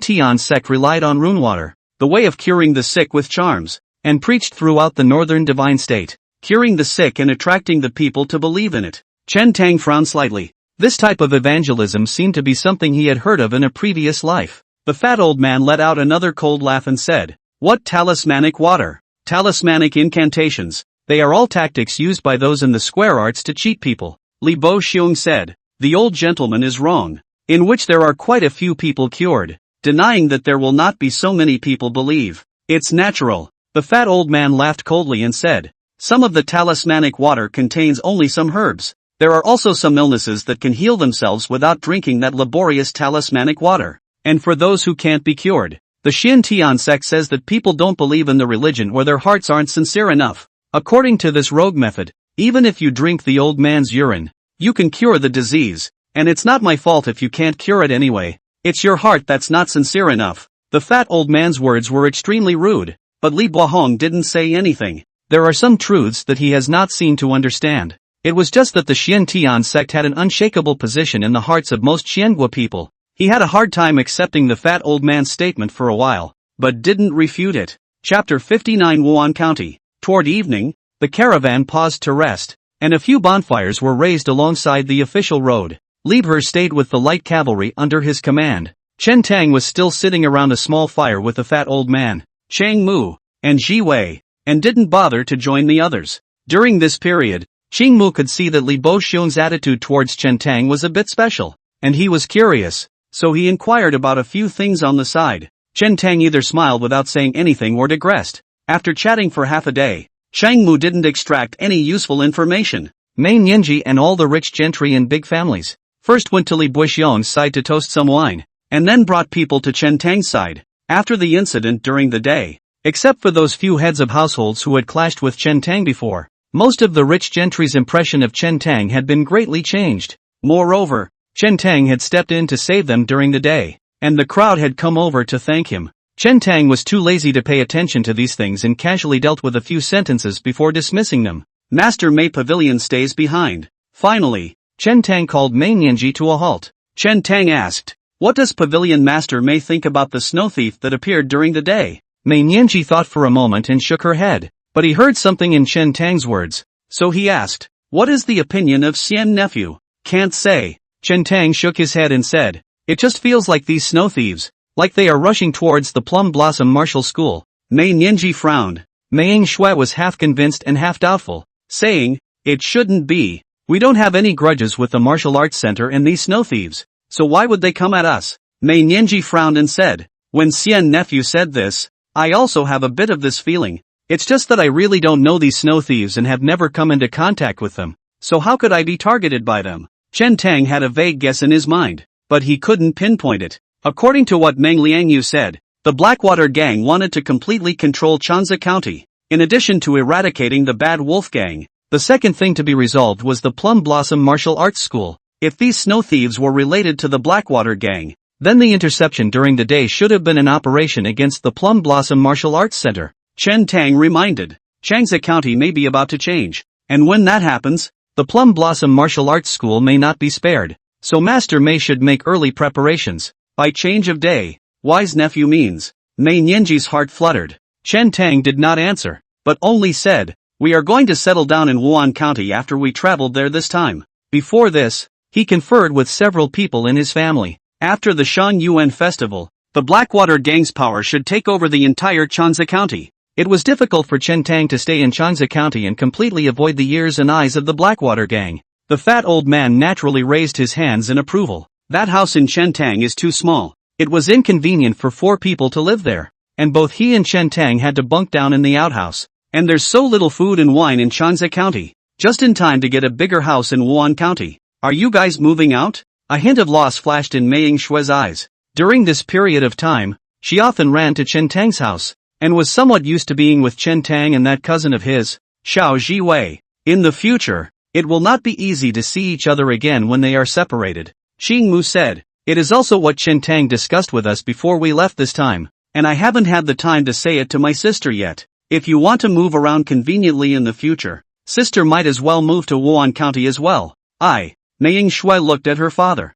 Tian sect relied on rune water, the way of curing the sick with charms, and preached throughout the northern divine state, curing the sick and attracting the people to believe in it. Chen Tang frowned slightly. This type of evangelism seemed to be something he had heard of in a previous life. The fat old man let out another cold laugh and said, "What talismanic water? Talismanic incantations. They are all tactics used by those in the square arts to cheat people." Li Bo Xiong said, "The old gentleman is wrong. In which there are quite a few people cured, denying that there will not be so many people believe. It's natural." The fat old man laughed coldly and said, "Some of the talismanic water contains only some herbs. There are also some illnesses that can heal themselves without drinking that laborious talismanic water. And for those who can't be cured, the Shin Tian sect says that people don't believe in the religion or their hearts aren't sincere enough. According to this rogue method, even if you drink the old man's urine, you can cure the disease, and it's not my fault if you can't cure it anyway. It's your heart that's not sincere enough." The fat old man's words were extremely rude, but Li Bohong didn't say anything. There are some truths that he has not seen to understand. It was just that the Shin Tian sect had an unshakable position in the hearts of most Xianghua people. He had a hard time accepting the fat old man's statement for a while, but didn't refute it. Chapter 59 Wan County. Toward evening, the caravan paused to rest, and a few bonfires were raised alongside the official road. Liebherr stayed with the light cavalry under his command. Chen Tang was still sitting around a small fire with the fat old man, Chang Mu, and Ji Wei, and didn't bother to join the others. During this period, Qing Mu could see that Li Bo Xiong's attitude towards Chen Tang was a bit special, and he was curious, so he inquired about a few things on the side. Chen Tang either smiled without saying anything or digressed. After chatting for half a day, Chang Mu didn't extract any useful information. Mei Nianji and all the rich gentry and big families first went to Li Bo Xiong's side to toast some wine, and then brought people to Chen Tang's side. After the incident during the day, except for those few heads of households who had clashed with Chen Tang before, most of the rich gentry's impression of Chen Tang had been greatly changed. Moreover, Chen Tang had stepped in to save them during the day, and the crowd had come over to thank him. Chen Tang was too lazy to pay attention to these things and casually dealt with a few sentences before dismissing them. Master Mei Pavilion stays behind. Finally, Chen Tang called Mei Nianji to a halt. Chen Tang asked, "What does Pavilion Master Mei think about the snow thief that appeared during the day?" Mei Nianji thought for a moment and shook her head. But he heard something in Chen Tang's words, so he asked, "What is the opinion of Xian nephew?" "Can't say." Chen Tang shook his head and said, "It just feels like these snow thieves, like they are rushing towards the Plum Blossom Martial School." Mei Nianji frowned. Mei Yingxue was half convinced and half doubtful, saying, "It shouldn't be. We don't have any grudges with the martial arts center and these snow thieves, so why would they come at us?" Mei Nianji frowned and said, "When Xian nephew said this, I also have a bit of this feeling. It's just that I really don't know these snow thieves and have never come into contact with them, so how could I be targeted by them?" Chen Tang had a vague guess in his mind, but he couldn't pinpoint it. According to what Meng Liangyu said, the Blackwater gang wanted to completely control Chanza County. In addition to eradicating the Bad Wolf gang, the second thing to be resolved was the Plum Blossom Martial Arts School. If these snow thieves were related to the Blackwater gang, then the interception during the day should have been an operation against the Plum Blossom Martial Arts Center. Chen Tang reminded, Changsa County may be about to change, and when that happens, the Plum Blossom Martial Arts School may not be spared, so Master Mei should make early preparations. By change of day, wise nephew means. Mei Nianji's heart fluttered. Chen Tang did not answer, but only said, "We are going to settle down in Wan County after we traveled there this time." Before this, he conferred with several people in his family. After the Shan Yuan festival, the Blackwater gang's power should take over the entire Chanza County. It was difficult for Chen Tang to stay in Chanza County and completely avoid the ears and eyes of the Blackwater gang. The fat old man naturally raised his hands in approval. That house in Chen Tang is too small. It was inconvenient for 4 people to live there, and both he and Chen Tang had to bunk down in the outhouse. And there's so little food and wine in Chanza County, just in time to get a bigger house in Wan County. "Are you guys moving out?" A hint of loss flashed in Mei Yingshue's eyes. During this period of time, she often ran to Chen Tang's house, and was somewhat used to being with Chen Tang and that cousin of his, Xiao Jiwei. In the future, it will not be easy to see each other again when they are separated. Xing Mu said, It is also what Chen Tang discussed with us before we left this time, and I haven't had the time to say it to my sister yet. If you want to move around conveniently in the future, sister might as well move to Wan County as well. Mei Ying-shui looked at her father.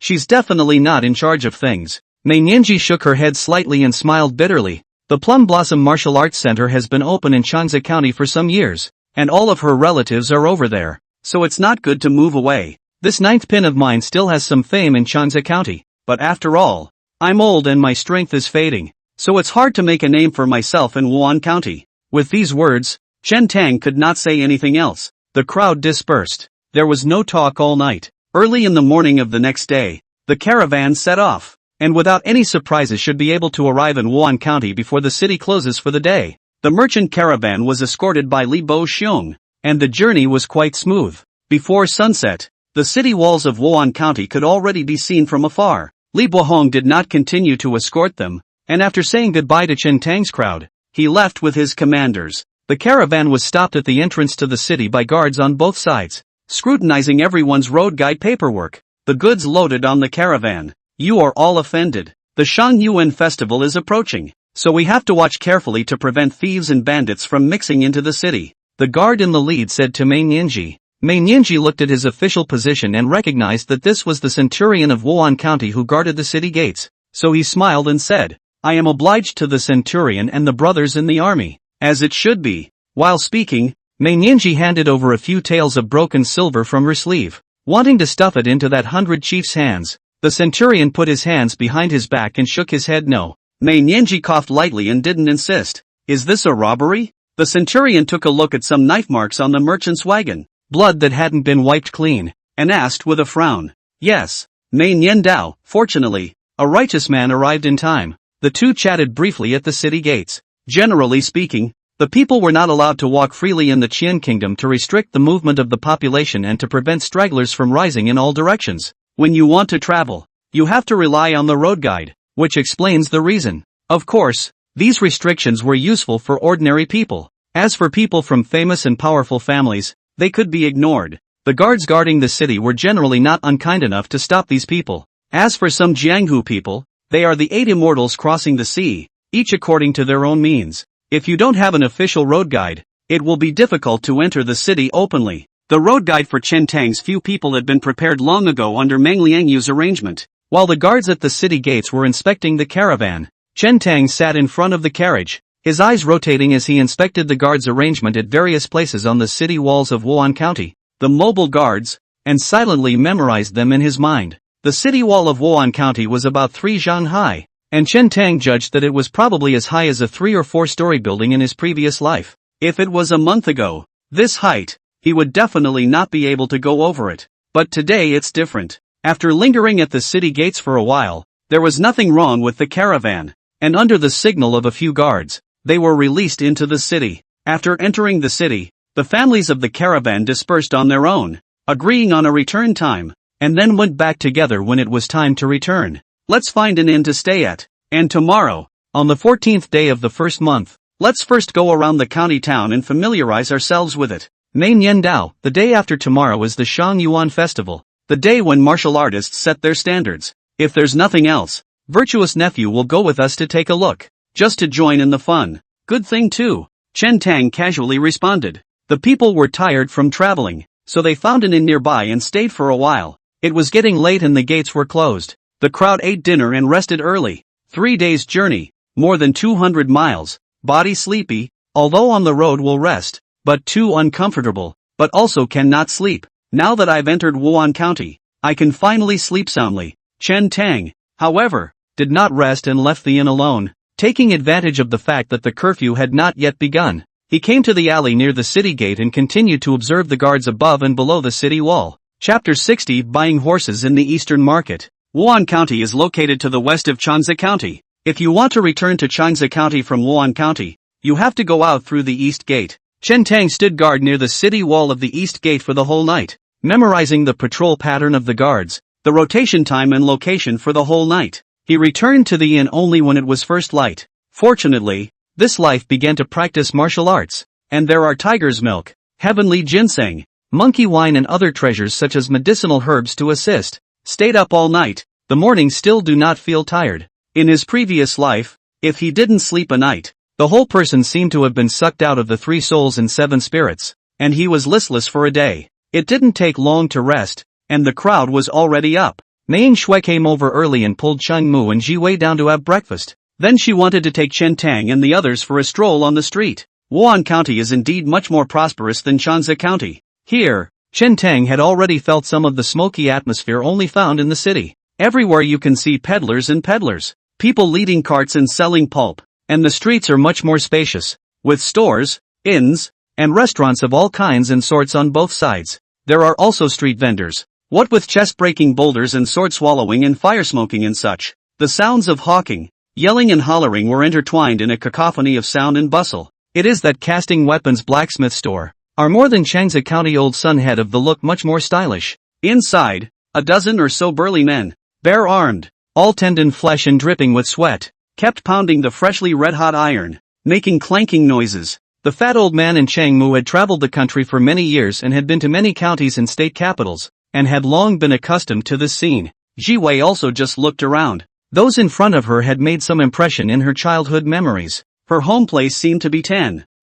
She's definitely not in charge of things. Mei Nianji shook her head slightly and smiled bitterly. The Plum Blossom Martial Arts Center has been open in Changzhou County for some years, and all of her relatives are over there, so it's not good to move away. This ninth pin of mine still has some fame in Changzhou County, but after all, I'm old and my strength is fading, so it's hard to make a name for myself in Wan County. With these words, Chen Tang could not say anything else. The crowd dispersed. There was no talk all night. Early in the morning of the next day, the caravan set off, and without any surprises should be able to arrive in Wan County before the city closes for the day. The merchant caravan was escorted by Li Bo Xiong, and the journey was quite smooth. Before sunset, the city walls of Wan County could already be seen from afar. Li Bohong did not continue to escort them, and after saying goodbye to Chen Tang's crowd, he left with his commanders. The caravan was stopped at the entrance to the city by guards on both sides, scrutinizing everyone's road guide paperwork. The goods loaded on the caravan. You are all offended. The Shangyuan festival is approaching, so we have to watch carefully to prevent thieves and bandits from mixing into the city, the guard in the lead said to Mei Nianji. Mei Nianji looked at his official position and recognized that this was the centurion of Wan County who guarded the city gates, so he smiled and said, I am obliged to the centurion and the brothers in the army, as it should be. While speaking, Mei Nianji handed over a few taels of broken silver from her sleeve, wanting to stuff it into that 100 chief's hands. The centurion put his hands behind his back and shook his head no. Mei Nianji coughed lightly and didn't insist. Is this a robbery? The centurion took a look at some knife marks on the merchant's wagon, blood that hadn't been wiped clean, and asked with a frown. Yes. Mei Niandao, fortunately, a righteous man arrived in time. The two chatted briefly at the city gates. Generally speaking, the people were not allowed to walk freely in the Qian kingdom to restrict the movement of the population and to prevent stragglers from rising in all directions. When you want to travel, you have to rely on the road guide, which explains the reason. Of course, these restrictions were useful for ordinary people. As for people from famous and powerful families, they could be ignored. The guards guarding the city were generally not unkind enough to stop these people. As for some Jianghu people, they are the 8 immortals crossing the sea, each according to their own means. If you don't have an official road guide, it will be difficult to enter the city openly. The road guide for Chen Tang's few people had been prepared long ago under Meng Liangyu's arrangement. While the guards at the city gates were inspecting the caravan, Chen Tang sat in front of the carriage, his eyes rotating as he inspected the guards' arrangement at various places on the city walls of Wan County, the mobile guards, and silently memorized them in his mind. The city wall of Wan County was about 3 zhang high, and Chen Tang judged that it was probably as high as a 3 or 4-story building in his previous life. If it was a month ago, this height, he would definitely not be able to go over it. But today it's different. After lingering at the city gates for a while, there was nothing wrong with the caravan, and under the signal of a few guards, they were released into the city. After entering the city, the families of the caravan dispersed on their own, agreeing on a return time, and then went back together when it was time to return. Let's find an inn to stay at, and tomorrow, on the 14th day of the first month, let's first go around the county town and familiarize ourselves with it. Mei Niandao, the day after tomorrow is the Shangyuan festival, the day when martial artists set their standards. If there's nothing else, Virtuous Nephew will go with us to take a look, just to join in the fun. Good thing too, Chen Tang casually responded. The people were tired from traveling, so they found an inn nearby and stayed for a while. It was getting late and the gates were closed. The crowd ate dinner and rested early. 3 days' journey, more than 200 miles, body sleepy, although on the road will rest, but too uncomfortable, but also cannot sleep. Now that I've entered Wan County, I can finally sleep soundly. Chen Tang, however, did not rest and left the inn alone, taking advantage of the fact that the curfew had not yet begun. He came to the alley near the city gate and continued to observe the guards above and below the city wall. Chapter 60 Buying Horses in the Eastern Market. Wan County is located to the west of Changzhou County. If you want to return to Changzhou County from Wan County, you have to go out through the East Gate. Chen Tang stood guard near the city wall of the East Gate for the whole night, memorizing the patrol pattern of the guards, the rotation time and location for the whole night. He returned to the inn only when it was first light. Fortunately, this life began to practice martial arts, and there are tiger's milk, heavenly ginseng, monkey wine and other treasures such as medicinal herbs to assist. Stayed up all night. The mornings still do not feel tired. In his previous life, if he didn't sleep a night, the whole person seemed to have been sucked out of the 3 souls and 7 spirits, and he was listless for a day. It didn't take long to rest, and the crowd was already up. Manhwa came over early and pulled Changmu and Jiwei down to have breakfast. Then she wanted to take Chen Tang and the others for a stroll on the street. Wan County is indeed much more prosperous than Tiger County. Here, Chen Tang had already felt some of the smoky atmosphere only found in the city. Everywhere you can see peddlers and peddlers, people leading carts and selling pulp, and the streets are much more spacious, with stores, inns, and restaurants of all kinds and sorts on both sides. There are also street vendors, what with chest-breaking boulders and sword-swallowing and fire-smoking and such. The sounds of hawking, yelling and hollering were intertwined in a cacophony of sound and bustle. It is that casting weapons blacksmith store. Our more than Tiger County old son had of the look much more stylish. Inside, a dozen or so burly men, bare-armed, all tendon flesh and dripping with sweat, kept pounding the freshly red-hot iron, making clanking noises. The fat old man in Changmu had traveled the country for many years and had been to many counties and state capitals, and had long been accustomed to this scene. Jiwei also just looked around. Those in front of her had made some impression in her childhood memories. Her home place seemed to be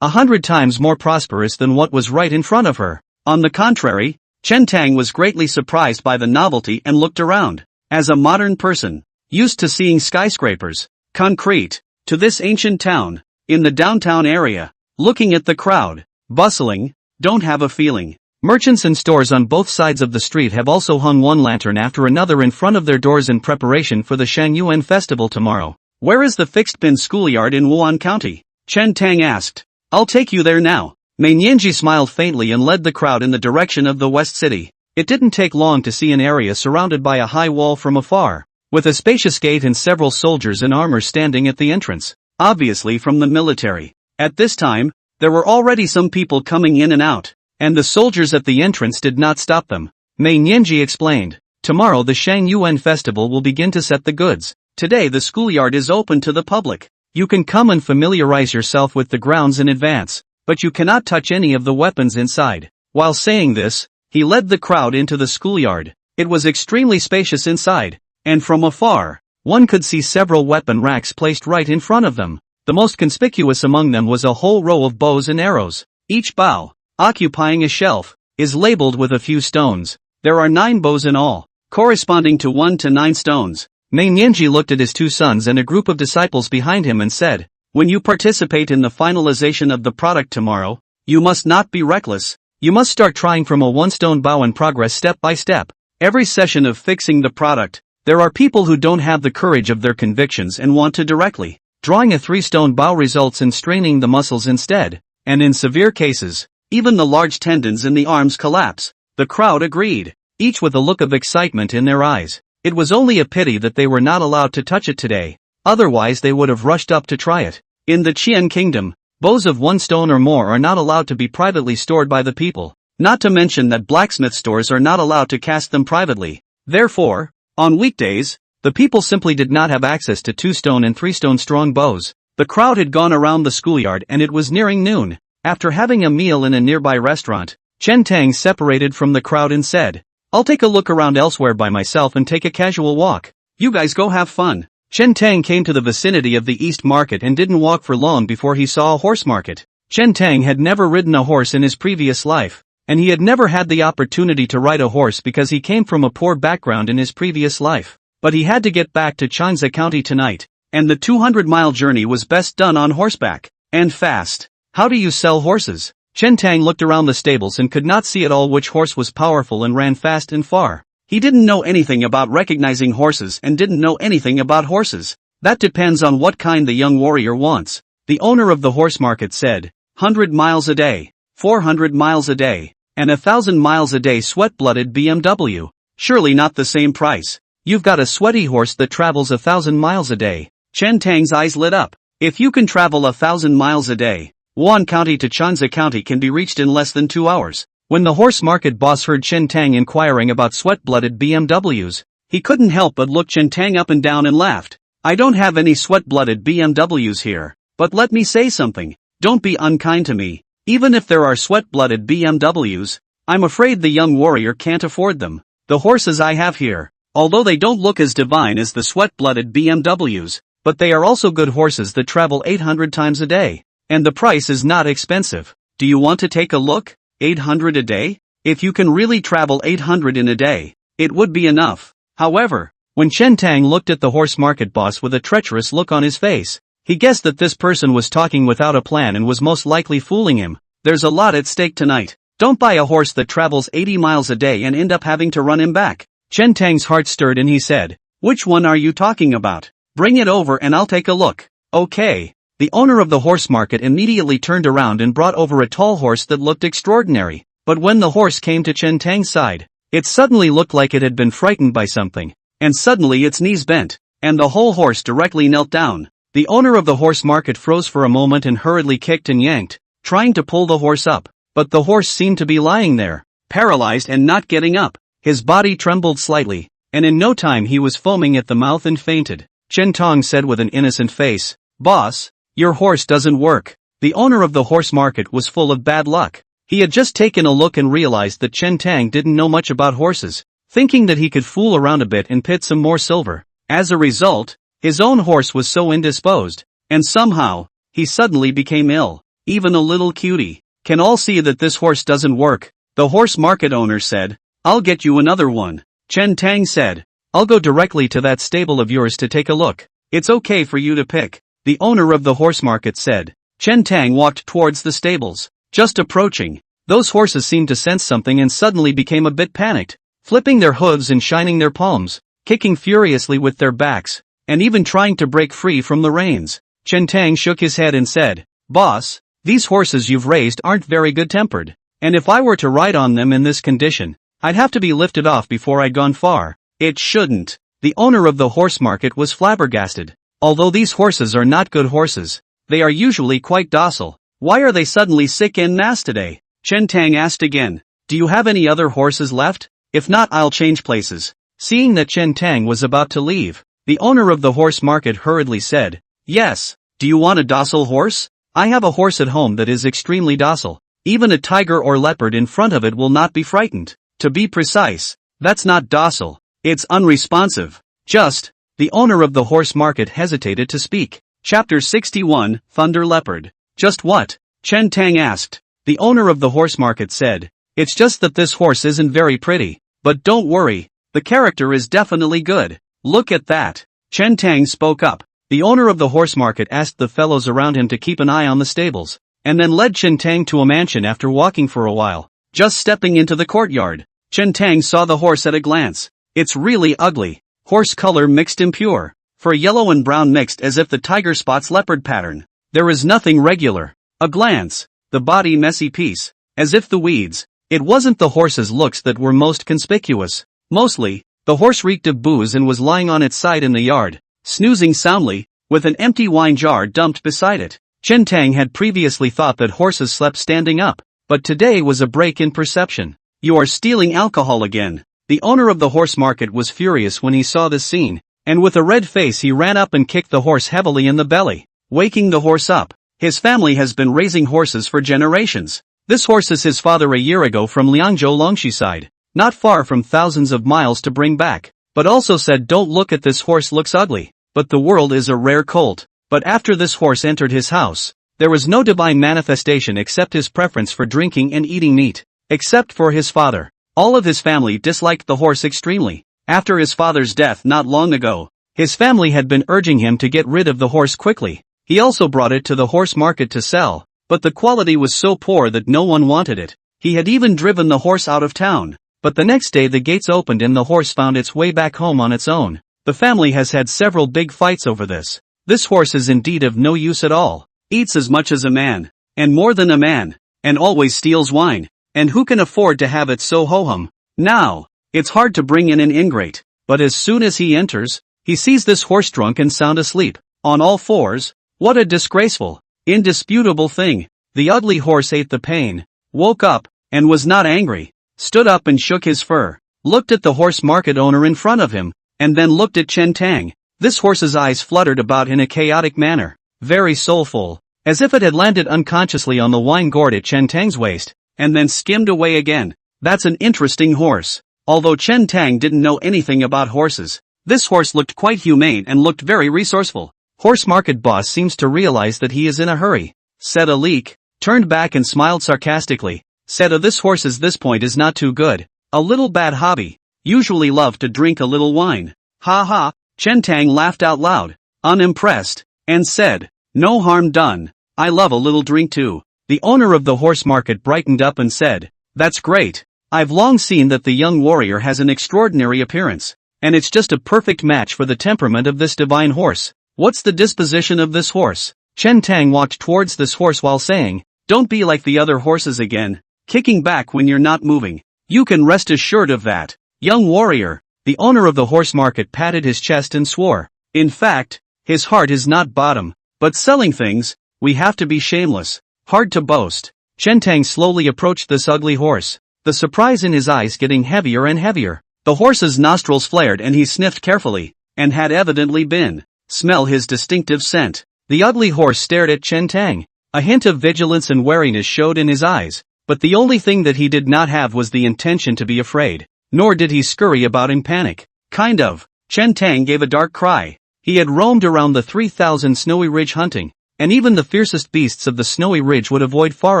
100 times more prosperous than what was right in front of her. On the contrary, Chen Tang was greatly surprised by the novelty and looked around. As a modern person, used to seeing skyscrapers, concrete, to this ancient town, in the downtown area, looking at the crowd, bustling, don't have a feeling. Merchants and stores on both sides of the street have also hung one lantern after another in front of their doors in preparation for the Shangyuan festival tomorrow. Where is the fixed-pin schoolyard in Wan County? Chen Tang asked. I'll take you there now. Manhwa smiled faintly and led the crowd in the direction of the West City. It didn't take long to see an area surrounded by a high wall from afar, with a spacious gate and several soldiers in armor standing at the entrance, obviously from the military. At this time, there were already some people coming in and out, and the soldiers at the entrance did not stop them. Manhwa explained. Tomorrow the Shangyuan festival will begin to set the goods. Today the schoolyard is open to the public. You can come and familiarize yourself with the grounds in advance, but you cannot touch any of the weapons inside. While saying this, he led the crowd into the schoolyard. It was extremely spacious inside, and from afar, one could see several weapon racks placed right in front of them. The most conspicuous among them was a whole row of bows and arrows. Each bow, occupying a shelf, is labeled with a few stones. There are 9 bows in all, corresponding to 1 to 9 stones. Manhwa looked at his 2 sons and a group of disciples behind him and said, when you participate in the finalization of the product tomorrow, you must not be reckless. You must start trying from a 1-stone bow and progress step by step. Every session of fixing the product, there are people who don't have the courage of their convictions and want to directly. Drawing a 3-stone bow results in straining the muscles instead, and in severe cases, even the large tendons in the arms collapse. The crowd agreed, each with a look of excitement in their eyes. It was only a pity that they were not allowed to touch it today, otherwise they would have rushed up to try it. In the Qian Kingdom, bows of 1 stone or more are not allowed to be privately stored by the people, not to mention that blacksmith stores are not allowed to cast them privately. Therefore, on weekdays, the people simply did not have access to 2-stone and 3-stone strong bows. The crowd had gone around the schoolyard and it was nearing noon. After having a meal in a nearby restaurant, Chen Tang separated from the crowd and said, I'll take a look around elsewhere by myself and take a casual walk. You guys go have fun. Chen Tang came to the vicinity of the East Market and didn't walk for long before he saw a horse market. Chen Tang had never ridden a horse in his previous life, and he had never had the opportunity to ride a horse because he came from a poor background in his previous life. But he had to get back to Tiger County tonight, and the 200-mile journey was best done on horseback, and fast. How do you sell horses? Chen Tang looked around the stables and could not see at all which horse was powerful and ran fast and far. He didn't know anything about recognizing horses and didn't know anything about horses. That depends on what kind the young warrior wants. The owner of the horse market said, 100 miles a day, 400 miles a day, and 1,000 miles a day sweat-blooded BMW. Surely not the same price. You've got a sweaty horse that travels 1,000 miles a day. Chen Tang's eyes lit up. If you can travel 1,000 miles a day, Wan County to Tiger County can be reached in less than 2 hours. When the horse market boss heard Chen Tang inquiring about sweat-blooded BMWs, he couldn't help but look Chen Tang up and down and laughed. I don't have any sweat-blooded BMWs here, but let me say something. Don't be unkind to me. Even if there are sweat-blooded BMWs, I'm afraid the young warrior can't afford them. The horses I have here, Although they don't look as divine as the sweat-blooded BMWs, but they are also good horses that travel 800 times a day. And the price is not expensive. Do you want to take a look? 800 a day? If you can really travel 800 in a day, it would be enough. However, when Chen Tang looked at the horse market boss with a treacherous look on his face, he guessed that this person was talking without a plan and was most likely fooling him. There's a lot at stake tonight. Don't buy a horse that travels 80 miles a day and end up having to run him back. Chen Tang's heart stirred and he said, "Which one are you talking about? Bring it over and I'll take a look." Okay. The owner of the horse market immediately turned around and brought over a tall horse that looked extraordinary, but when the horse came to Chen Tang's side, it suddenly looked like it had been frightened by something, and suddenly its knees bent, and the whole horse directly knelt down. The owner of the horse market froze for a moment and hurriedly kicked and yanked, trying to pull the horse up, but the horse seemed to be lying there, paralyzed and not getting up. His body trembled slightly, and in no time he was foaming at the mouth and fainted. Chen Tang said with an innocent face, "Boss, your horse doesn't work." The owner of the horse market was full of bad luck. He had just taken a look and realized that Chen Tang didn't know much about horses, thinking that he could fool around a bit and pit some more silver. As a result, his own horse was so indisposed, and somehow, he suddenly became ill. Even a little cutie. "Can all see that this horse doesn't work?" The horse market owner said. "I'll get you another one." Chen Tang said, "I'll go directly to that stable of yours to take a look. It's okay for you to pick." The owner of the horse market said. Chen Tang walked towards the stables. Just approaching, those horses seemed to sense something and suddenly became a bit panicked, flipping their hooves and shining their palms, kicking furiously with their backs, and even trying to break free from the reins. Chen Tang shook his head and said, "Boss, these horses you've raised aren't very good-tempered, and if I were to ride on them in this condition, I'd have to be lifted off before I'd gone far." "It shouldn't." The owner of the horse market was flabbergasted. "Although these horses are not good horses, they are usually quite docile. Why are they suddenly sick en masse today?" Chen Tang asked again, "Do you have any other horses left? If not, I'll change places." Seeing that Chen Tang was about to leave, the owner of the horse market hurriedly said, "Yes, do you want a docile horse? I have a horse at home that is extremely docile. Even a tiger or leopard in front of it will not be frightened. To be precise, that's not docile, it's unresponsive. Just..." The owner of the horse market hesitated to speak. Chapter 61, Thunder Leopard. "Just what?" Chen Tang asked. The owner of the horse market said, "It's just that this horse isn't very pretty, but don't worry, the character is definitely good. Look at that." Chen Tang spoke up. The owner of the horse market asked the fellows around him to keep an eye on the stables, and then led Chen Tang to a mansion after walking for a while. Just stepping into the courtyard, Chen Tang saw the horse at a glance. It's really ugly. Horse color mixed impure, fur yellow and brown mixed as if the tiger spots leopard pattern. There is nothing regular. A glance, the body messy piece, as if the weeds. It wasn't the horse's looks that were most conspicuous. Mostly, the horse reeked of booze and was lying on its side in the yard, snoozing soundly, with an empty wine jar dumped beside it. Chen Tang had previously thought that horses slept standing up, but today was a break in perception. "You are stealing alcohol again." The owner of the horse market was furious when he saw this scene, and with a red face he ran up and kicked the horse heavily in the belly, waking the horse up. His family has been raising horses for generations. This horse is his father a year ago from Liangzhou Longxi side, not far from thousands of miles to bring back, but also said, "Don't look at this horse, looks ugly, but the world is a rare colt." But after this horse entered his house, there was no divine manifestation except his preference for drinking and eating meat. Except for his father, all of his family disliked the horse extremely. After his father's death not long ago, his family had been urging him to get rid of the horse quickly. He also brought it to the horse market to sell, but the quality was so poor that no one wanted it. He had even driven the horse out of town, but the next day the gates opened and the horse found its way back home on its own. The family has had several big fights over this. This horse is indeed of no use at all, eats as much as a man, and more than a man, and always steals wine. And who can afford to have it so ho-hum? Now, it's hard to bring in an ingrate, but as soon as he enters, he sees this horse drunk and sound asleep, on all fours. What a disgraceful, indisputable thing. The ugly horse ate the pain, woke up, and was not angry, stood up and shook his fur, looked at the horse market owner in front of him, and then looked at Chen Tang. This horse's eyes fluttered about in a chaotic manner, very soulful, as if it had landed unconsciously on the wine gourd at Chen Tang's waist, and then skimmed away again. "That's an interesting horse. Although Chen Tang didn't know anything about horses, this horse looked quite humane and looked very resourceful. Horse market boss seems to realize that he is in a hurry, said Alik, turned back and smiled sarcastically, said this horse at this point is not too good, a little bad hobby, usually love to drink a little wine. Ha ha, Chen Tang laughed out loud, unimpressed, and said, no harm done, I love a little drink too. The owner of the horse market brightened up and said, that's great, I've long seen that the young warrior has an extraordinary appearance, and it's just a perfect match for the temperament of this divine horse. What's the disposition of this horse? Chen Tang walked towards this horse while saying, don't be like the other horses again, kicking back when you're not moving. You can rest assured of that, young warrior. The owner of the horse market patted his chest and swore. In fact, his heart is not bottom, but selling things, we have to be shameless, hard to boast. Chen Tang slowly approached this ugly horse, the surprise in his eyes getting heavier and heavier. The horse's nostrils flared and he sniffed carefully, and had evidently been smell his distinctive scent. The ugly horse stared at Chen Tang. A hint of vigilance and wariness showed in his eyes, but the only thing that he did not have was the intention to be afraid, nor did he scurry about in panic. Kind of. Chen Tang gave a dark cry. He had roamed around the 3,000 snowy ridge hunting, and even the fiercest beasts of the snowy ridge would avoid far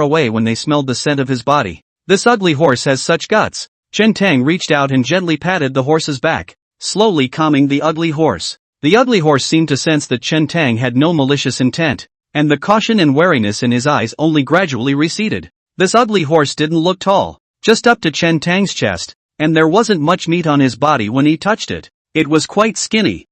away when they smelled the scent of his body. This ugly horse has such guts. Chen Tang reached out and gently patted the horse's back, slowly calming the ugly horse. The ugly horse seemed to sense that Chen Tang had no malicious intent, and the caution and wariness in his eyes only gradually receded. This ugly horse didn't look tall, just up to Chen Tang's chest, and there wasn't much meat on his body when he touched it. It was quite skinny.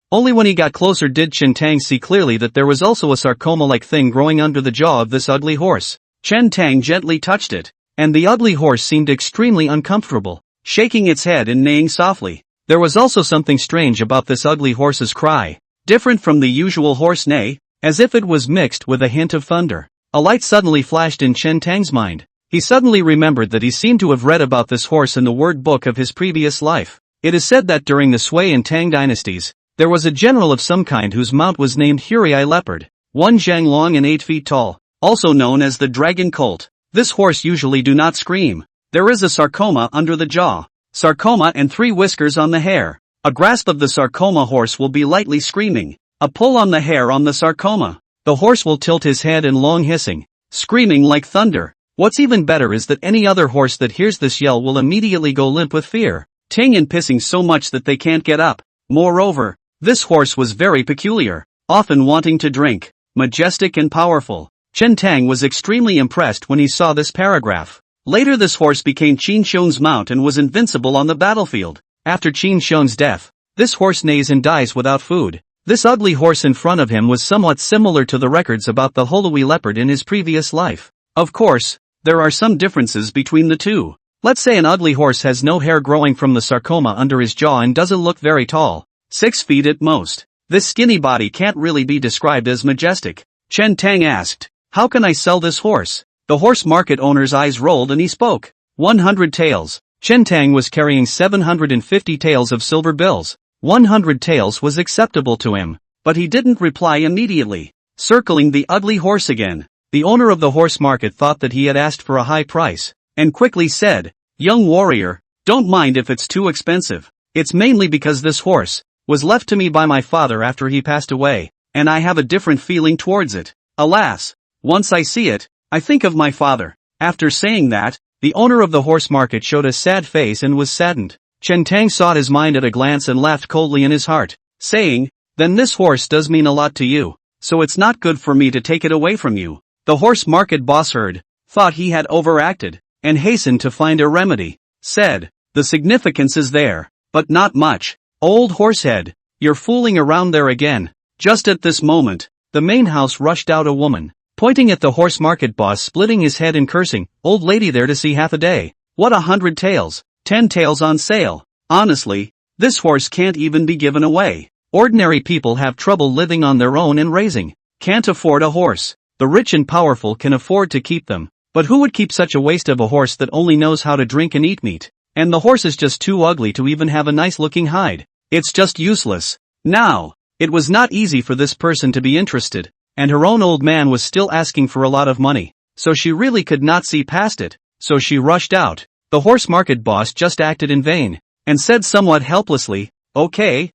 Only when he got closer did Chen Tang see clearly that there was also a sarcoma-like thing growing under the jaw of this ugly horse. Chen Tang gently touched it, and the ugly horse seemed extremely uncomfortable, shaking its head and neighing softly. There was also something strange about this ugly horse's cry, different from the usual horse neigh, as if it was mixed with a hint of thunder. A light suddenly flashed in Chen Tang's mind. He suddenly remembered that he seemed to have read about this horse in the word book of his previous life. It is said that during the Sui and Tang dynasties, there was a general of some kind whose mount was named Hurai Leopard, 1 zhang long and 8 feet tall, also known as the dragon colt. This horse usually do not scream. There is a sarcoma under the jaw, sarcoma and 3 whiskers on the hair. A grasp of the sarcoma horse will be lightly screaming. A pull on the hair on the sarcoma. The horse will tilt his head in long hissing, screaming like thunder. What's even better is that any other horse that hears this yell will immediately go limp with fear, ting and pissing so much that they can't get up. Moreover, this horse was very peculiar, often wanting to drink, majestic and powerful. Chen Tang was extremely impressed when he saw this paragraph. Later this horse became Qin Shun's mount and was invincible on the battlefield. After Qin Shun's death, this horse neighs and dies without food. This ugly horse in front of him was somewhat similar to the records about the Holui leopard in his previous life. Of course, there are some differences between the two. Let's say an ugly horse has no hair growing from the sarcoma under his jaw and doesn't look very tall, 6 feet at most. This skinny body can't really be described as majestic. Chen Tang asked, how can I sell this horse? The horse market owner's eyes rolled and he spoke. 100 taels. Chen Tang was carrying 750 taels of silver bills. 100 taels was acceptable to him, but he didn't reply immediately. Circling the ugly horse again, the owner of the horse market thought that he had asked for a high price, and quickly said, young warrior, don't mind if it's too expensive. It's mainly because this horse was left to me by my father after he passed away, and I have a different feeling towards it. Alas, once I see it, I think of my father. After saying that, the owner of the horse market showed a sad face and was saddened. Chen Tang sought his mind at a glance and laughed coldly in his heart, saying, then this horse does mean a lot to you, so it's not good for me to take it away from you. The horse market boss heard, thought he had overacted, and hastened to find a remedy. Said, the significance is there, but not much. Old horsehead, you're fooling around there again. Just at this moment, the main house rushed out a woman, pointing at the horse market boss, splitting his head and cursing, old lady there to see half a day. What 100 taels, 10 taels on sale. Honestly, this horse can't even be given away. Ordinary people have trouble living on their own and raising, can't afford a horse. The rich and powerful can afford to keep them, but who would keep such a waste of a horse that only knows how to drink and eat meat? And the horse is just too ugly to even have a nice looking hide. It's just useless. Now, it was not easy for this person to be interested, and her own old man was still asking for a lot of money, so she really could not see past it, so she rushed out. The horse market boss just acted in vain, and said somewhat helplessly, okay,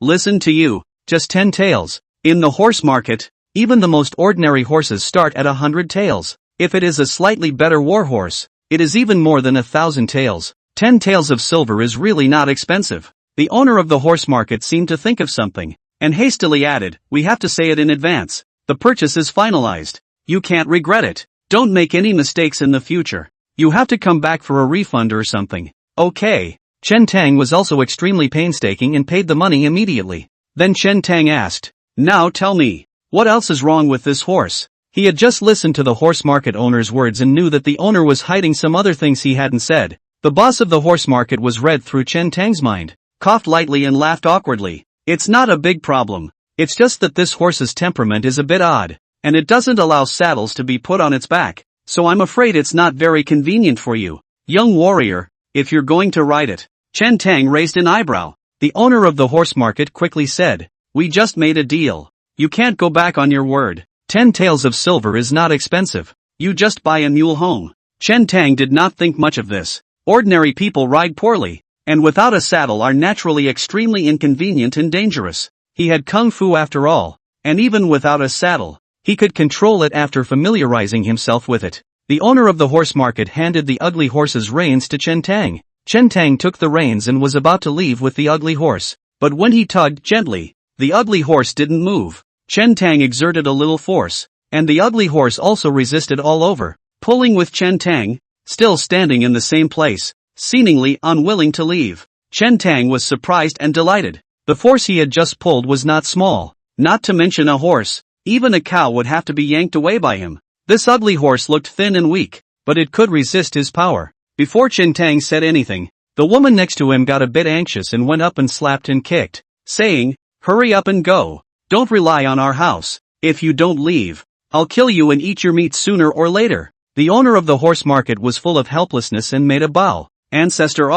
listen to you, just 10 taels. In the horse market, even the most ordinary horses start at 100 taels. If it is a slightly better war horse, it is even more than 1,000 taels. 10 taels of silver is really not expensive. The owner of the horse market seemed to think of something, and hastily added, we have to say it in advance. The purchase is finalized. You can't regret it. Don't make any mistakes in the future. You have to come back for a refund or something. Okay. Chen Tang was also extremely painstaking and paid the money immediately. Then Chen Tang asked, now tell me, what else is wrong with this horse? He had just listened to the horse market owner's words and knew that the owner was hiding some other things he hadn't said. The boss of the horse market was read through Chen Tang's mind, coughed lightly and laughed awkwardly. It's not a big problem. It's just that this horse's temperament is a bit odd, and it doesn't allow saddles to be put on its back, so I'm afraid it's not very convenient for you, young warrior, if you're going to ride it. Chen Tang raised an eyebrow. The owner of the horse market quickly said, we just made a deal. You can't go back on your word. 10 taels of silver is not expensive. You just buy a mule home. Chen Tang did not think much of this. Ordinary people ride poorly, and without a saddle are naturally extremely inconvenient and dangerous. He had kung fu after all, and even without a saddle, he could control it after familiarizing himself with it. The owner of the horse market handed the ugly horse's reins to Chen Tang. Chen Tang took the reins and was about to leave with the ugly horse, but when he tugged gently, the ugly horse didn't move. Chen Tang exerted a little force, and the ugly horse also resisted all over, pulling with Chen Tang, still standing in the same place, seemingly unwilling to leave. Chen Tang was surprised and delighted. The force he had just pulled was not small, not to mention a horse. Even a cow would have to be yanked away by him. This ugly horse looked thin and weak, but it could resist his power. Before Chen Tang said anything, the woman next to him got a bit anxious and went up and slapped and kicked, saying, hurry up and go. Don't rely on our house. If you don't leave, I'll kill you and eat your meat sooner or later. The owner of the horse market was full of helplessness and made a bow. Ancestor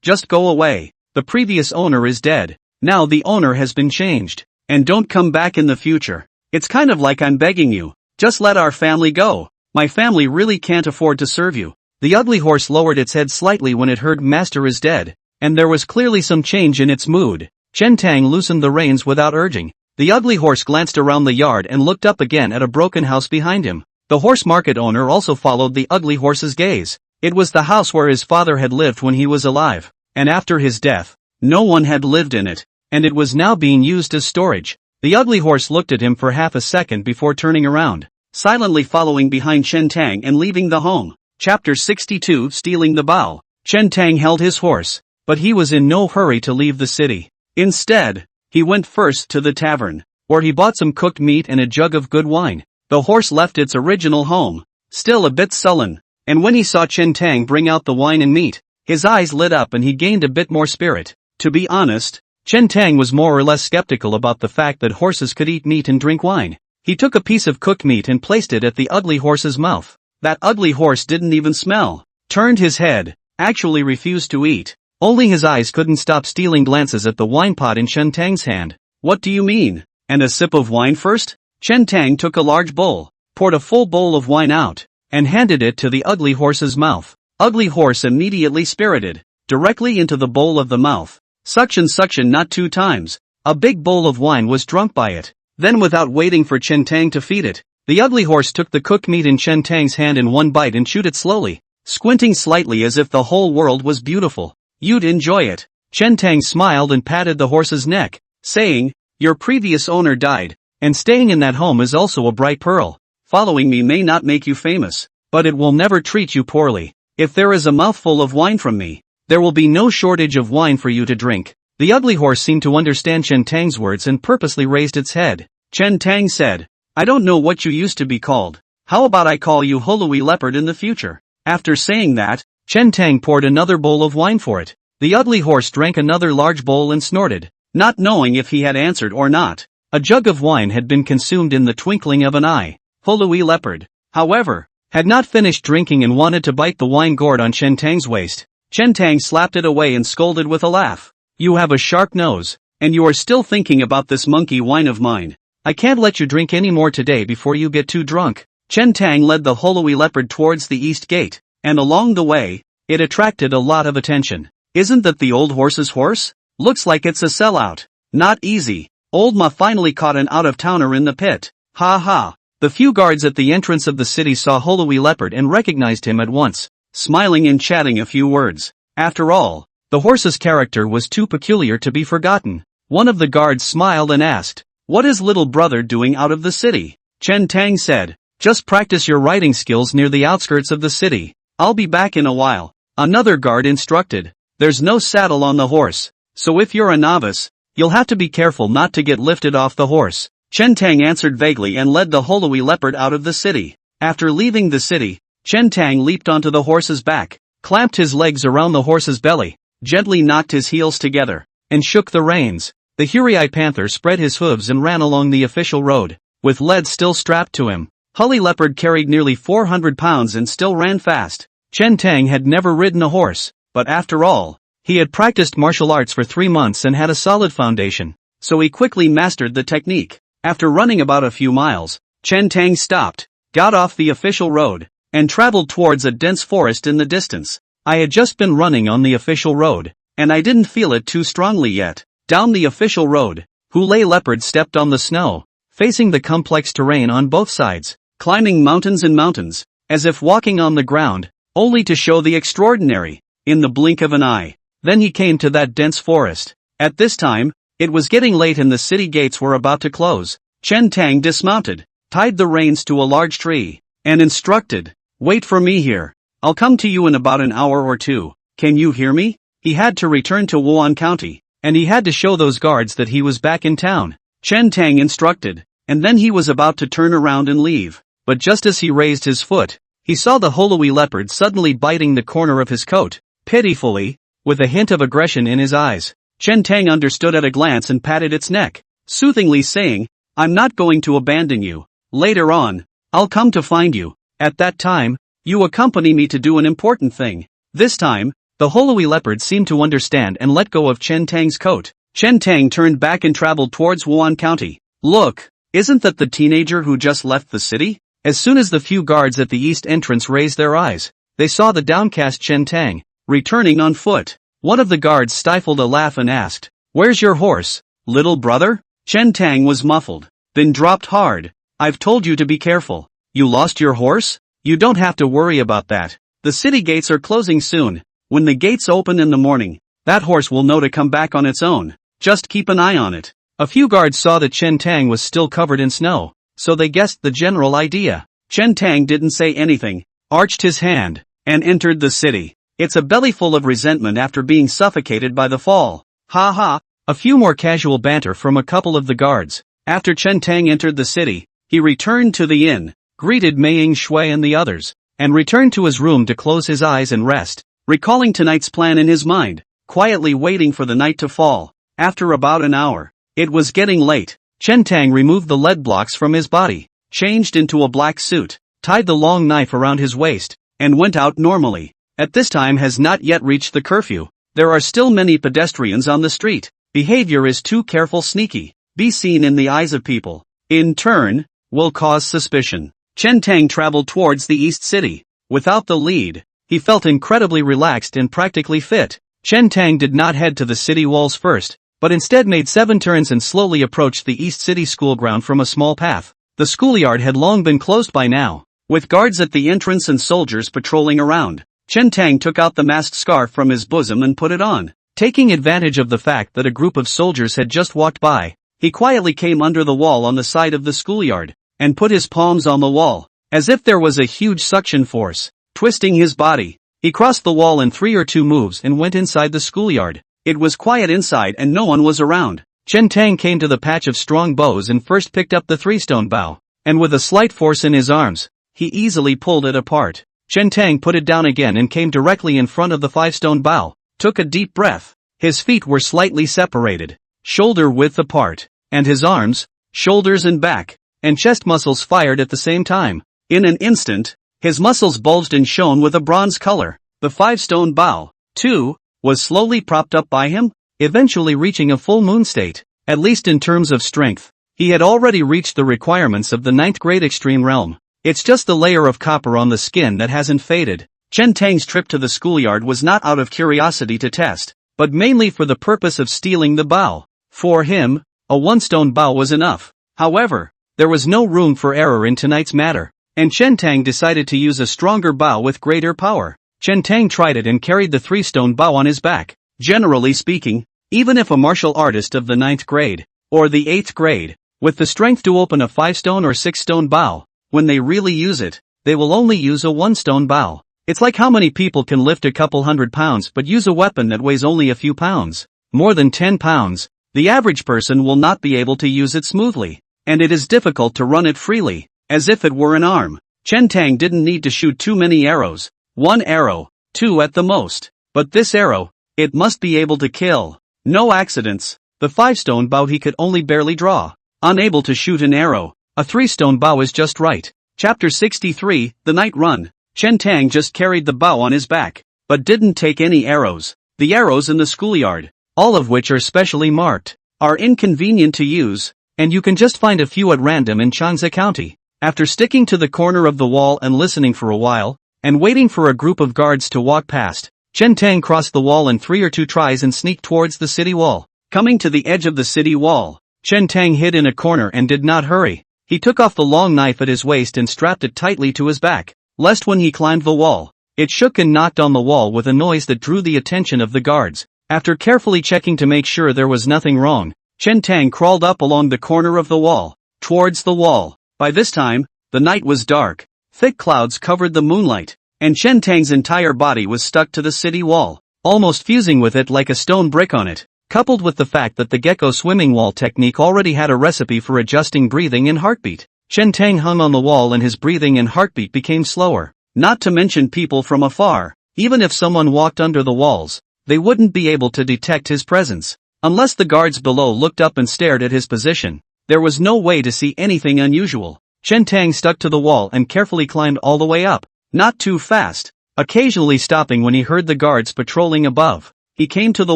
just go away. The previous owner is dead. Now the owner has been changed. And don't come back in the future. It's kind of like I'm begging you. Just let our family go. My family really can't afford to serve you. The ugly horse lowered its head slightly when it heard master is dead, and there was clearly some change in its mood. Chen Tang loosened the reins without urging. The ugly horse glanced around the yard and looked up again at a broken house behind him. The horse market owner also followed the ugly horse's gaze. It was the house where his father had lived when he was alive, and after his death, no one had lived in it, and it was now being used as storage. The ugly horse looked at him for half a second before turning around, silently following behind Chen Tang and leaving the home. Chapter 62 Stealing the Bow. Chen Tang held his horse, but he was in no hurry to leave the city. Instead, he went first to the tavern, where he bought some cooked meat and a jug of good wine. The horse left its original home, still a bit sullen, and when he saw Chen Tang bring out the wine and meat, his eyes lit up and he gained a bit more spirit. To be honest, Chen Tang was more or less skeptical about the fact that horses could eat meat and drink wine. He took a piece of cooked meat and placed it at the ugly horse's mouth. That ugly horse didn't even smell, turned his head, actually refused to eat. Only his eyes couldn't stop stealing glances at the wine pot in Chen Tang's hand. What do you mean? And a sip of wine first? Chen Tang took a large bowl, poured a full bowl of wine out, and handed it to the ugly horse's mouth. Ugly horse immediately spirited, directly into the bowl of the mouth. Suction not 2 times. A big bowl of wine was drunk by it. Then without waiting for Chen Tang to feed it, the ugly horse took the cooked meat in Chen Tang's hand in one bite and chewed it slowly, squinting slightly as if the whole world was beautiful. You'd enjoy it. Chen Tang smiled and patted the horse's neck, saying, your previous owner died, and staying in that home is also a bright pearl. Following me may not make you famous, but it will never treat you poorly. If there is a mouthful of wine from me, there will be no shortage of wine for you to drink. The ugly horse seemed to understand Chen Tang's words and purposely raised its head. Chen Tang said, I don't know what you used to be called. How about I call you Holui Leopard in the future? After saying that, Chen Tang poured another bowl of wine for it. The ugly horse drank another large bowl and snorted, not knowing if he had answered or not. A jug of wine had been consumed in the twinkling of an eye. Holui Leopard, however, had not finished drinking and wanted to bite the wine gourd on Chen Tang's waist. Chen Tang slapped it away and scolded with a laugh. You have a sharp nose, and you are still thinking about this monkey wine of mine. I can't let you drink any more today before you get too drunk. Chen Tang led the Holui Leopard towards the east gate. and along the way, it attracted a lot of attention. Isn't that the old horse's horse? Looks like it's a sellout. Not easy. Old Ma finally caught an out-of-towner in the pit. Ha ha. The few guards at the entrance of the city saw Holloway Leopard and recognized him at once, smiling and chatting a few words. After all, the horse's character was too peculiar to be forgotten. One of the guards smiled and asked, "What is little brother doing out of the city?" Chen Tang said, "Just practice your riding skills near the outskirts of the city. I'll be back in a while." Another guard instructed, "There's no saddle on the horse, so if you're a novice, you'll have to be careful not to get lifted off the horse." Chen Tang answered vaguely and led the Holloway Leopard out of the city. After leaving the city, Chen Tang leaped onto the horse's back, clamped his legs around the horse's belly, gently knocked his heels together, and shook the reins. The Hurai Panther spread his hooves and ran along the official road, with lead still strapped to him. Holloway Leopard carried nearly 400 pounds and still ran fast. Chen Tang had never ridden a horse, but after all, he had practiced martial arts for 3 months and had a solid foundation, so he quickly mastered the technique. After running about a few miles, Chen Tang stopped, got off the official road, and traveled towards a dense forest in the distance. I had just been running on the official road, and I didn't feel it too strongly yet. Down the official road, Holloway Leopard stepped on the snow, facing the complex terrain on both sides, climbing mountains and mountains, as if walking on the ground, only to show the extraordinary, in the blink of an eye. Then he came to that dense forest. At this time, it was getting late and the city gates were about to close. Chen Tang dismounted, tied the reins to a large tree, and instructed, "Wait for me here. I'll come to you in about an hour or two. Can you hear me?" He had to return to Wan County, and he had to show those guards that he was back in town. Chen Tang instructed, and then he was about to turn around and leave. But just as he raised his foot, he saw the Holloway Leopard suddenly biting the corner of his coat, pitifully, with a hint of aggression in his eyes. Chen Tang understood at a glance and patted its neck, soothingly saying, "I'm not going to abandon you. Later on, I'll come to find you. At that time, you accompany me to do an important thing." This time, the Holloway Leopard seemed to understand and let go of Chen Tang's coat. Chen Tang turned back and traveled towards Wan County. "Look, isn't that the teenager who just left the city?" As soon as the few guards at the east entrance raised their eyes, they saw the downcast Chen Tang, returning on foot. One of the guards stifled a laugh and asked, "Where's your horse, little brother?" Chen Tang was muffled, then dropped hard. "I've told you to be careful. You lost your horse? You don't have to worry about that. The city gates are closing soon. When the gates open in the morning, that horse will know to come back on its own. Just keep an eye on it." A few guards saw that Chen Tang was still covered in snow, so they guessed the general idea. Chen Tang didn't say anything, arched his hand, and entered the city. It's a belly full of resentment after being suffocated by the fall. Ha ha. A few more casual banter from a couple of the guards. After Chen Tang entered the city, he returned to the inn, greeted Mei Shui and the others, and returned to his room to close his eyes and rest, recalling tonight's plan in his mind, quietly waiting for the night to fall. After about an hour, it was getting late. Chen Tang removed the lead blocks from his body, changed into a black suit, tied the long knife around his waist, and went out normally. At this time has not yet reached the curfew. There are still many pedestrians on the street. Behavior is too careful sneaky, be seen in the eyes of people, in turn, will cause suspicion. Chen Tang traveled towards the East City. Without the lead, he felt incredibly relaxed and practically fit. Chen Tang did not head to the city walls first, but instead made 7 turns and slowly approached the East City school ground from a small path. The schoolyard had long been closed by now, with guards at the entrance and soldiers patrolling around. Chen Tang took out the masked scarf from his bosom and put it on. Taking advantage of the fact that a group of soldiers had just walked by, he quietly came under the wall on the side of the schoolyard, and put his palms on the wall, as if there was a huge suction force, twisting his body. He crossed the wall in 3 or 2 moves and went inside the schoolyard. It was quiet inside and no one was around. Chen Tang came to the patch of strong bows and first picked up the 3-stone bow, and with a slight force in his arms, he easily pulled it apart. Chen Tang put it down again and came directly in front of the 5-stone bow, took a deep breath. His feet were slightly separated, shoulder width apart, and his arms, shoulders and back, and chest muscles fired at the same time. In an instant, his muscles bulged and shone with a bronze color. The 5-stone bow, too, was slowly propped up by him, eventually reaching a full moon state, at least in terms of strength. He had already reached the requirements of the 9th grade extreme realm. It's just the layer of copper on the skin that hasn't faded. Chen Tang's trip to the schoolyard was not out of curiosity to test, but mainly for the purpose of stealing the bow. For him, a one-stone bow was enough. However, there was no room for error in tonight's matter, and Chen Tang decided to use a stronger bow with greater power. Chen Tang tried it and carried the 3-stone bow on his back. Generally speaking, even if a martial artist of the 9th grade, or the 8th grade, with the strength to open a 5-stone or 6-stone bow, when they really use it, they will only use a 1-stone bow. It's like how many people can lift a couple hundred pounds but use a weapon that weighs only a few pounds. More than 10 pounds, the average person will not be able to use it smoothly, and it is difficult to run it freely, as if it were an arm. Chen Tang didn't need to shoot too many arrows, 1 arrow, 2 at the most, but this arrow, it must be able to kill. No accidents. The 5-stone bow he could only barely draw. Unable to shoot an arrow, a 3-stone bow is just right. Chapter 63, The Night Run. Chen Tang just carried the bow on his back, but didn't take any arrows. The arrows in the schoolyard, all of which are specially marked, are inconvenient to use, and you can just find a few at random in Changsa County. After sticking to the corner of the wall and listening for a while, and waiting for a group of guards to walk past, Chen Tang crossed the wall in 3 or 2 tries and sneaked towards the city wall. Coming to the edge of the city wall, Chen Tang hid in a corner and did not hurry. He took off the long knife at his waist and strapped it tightly to his back, lest when he climbed the wall, it shook and knocked on the wall with a noise that drew the attention of the guards. After carefully checking to make sure there was nothing wrong, Chen Tang crawled up along the corner of the wall, towards the wall. By this time, the night was dark. Thick clouds covered the moonlight, and Chen Tang's entire body was stuck to the city wall, almost fusing with it like a stone brick on it. Coupled with the fact that the gecko swimming wall technique already had a recipe for adjusting breathing and heartbeat, Chen Tang hung on the wall and his breathing and heartbeat became slower. Not to mention people from afar, even if someone walked under the walls, they wouldn't be able to detect his presence. Unless the guards below looked up and stared at his position, there was no way to see anything unusual. Chen Tang stuck to the wall and carefully climbed all the way up, not too fast, occasionally stopping when he heard the guards patrolling above. He came to the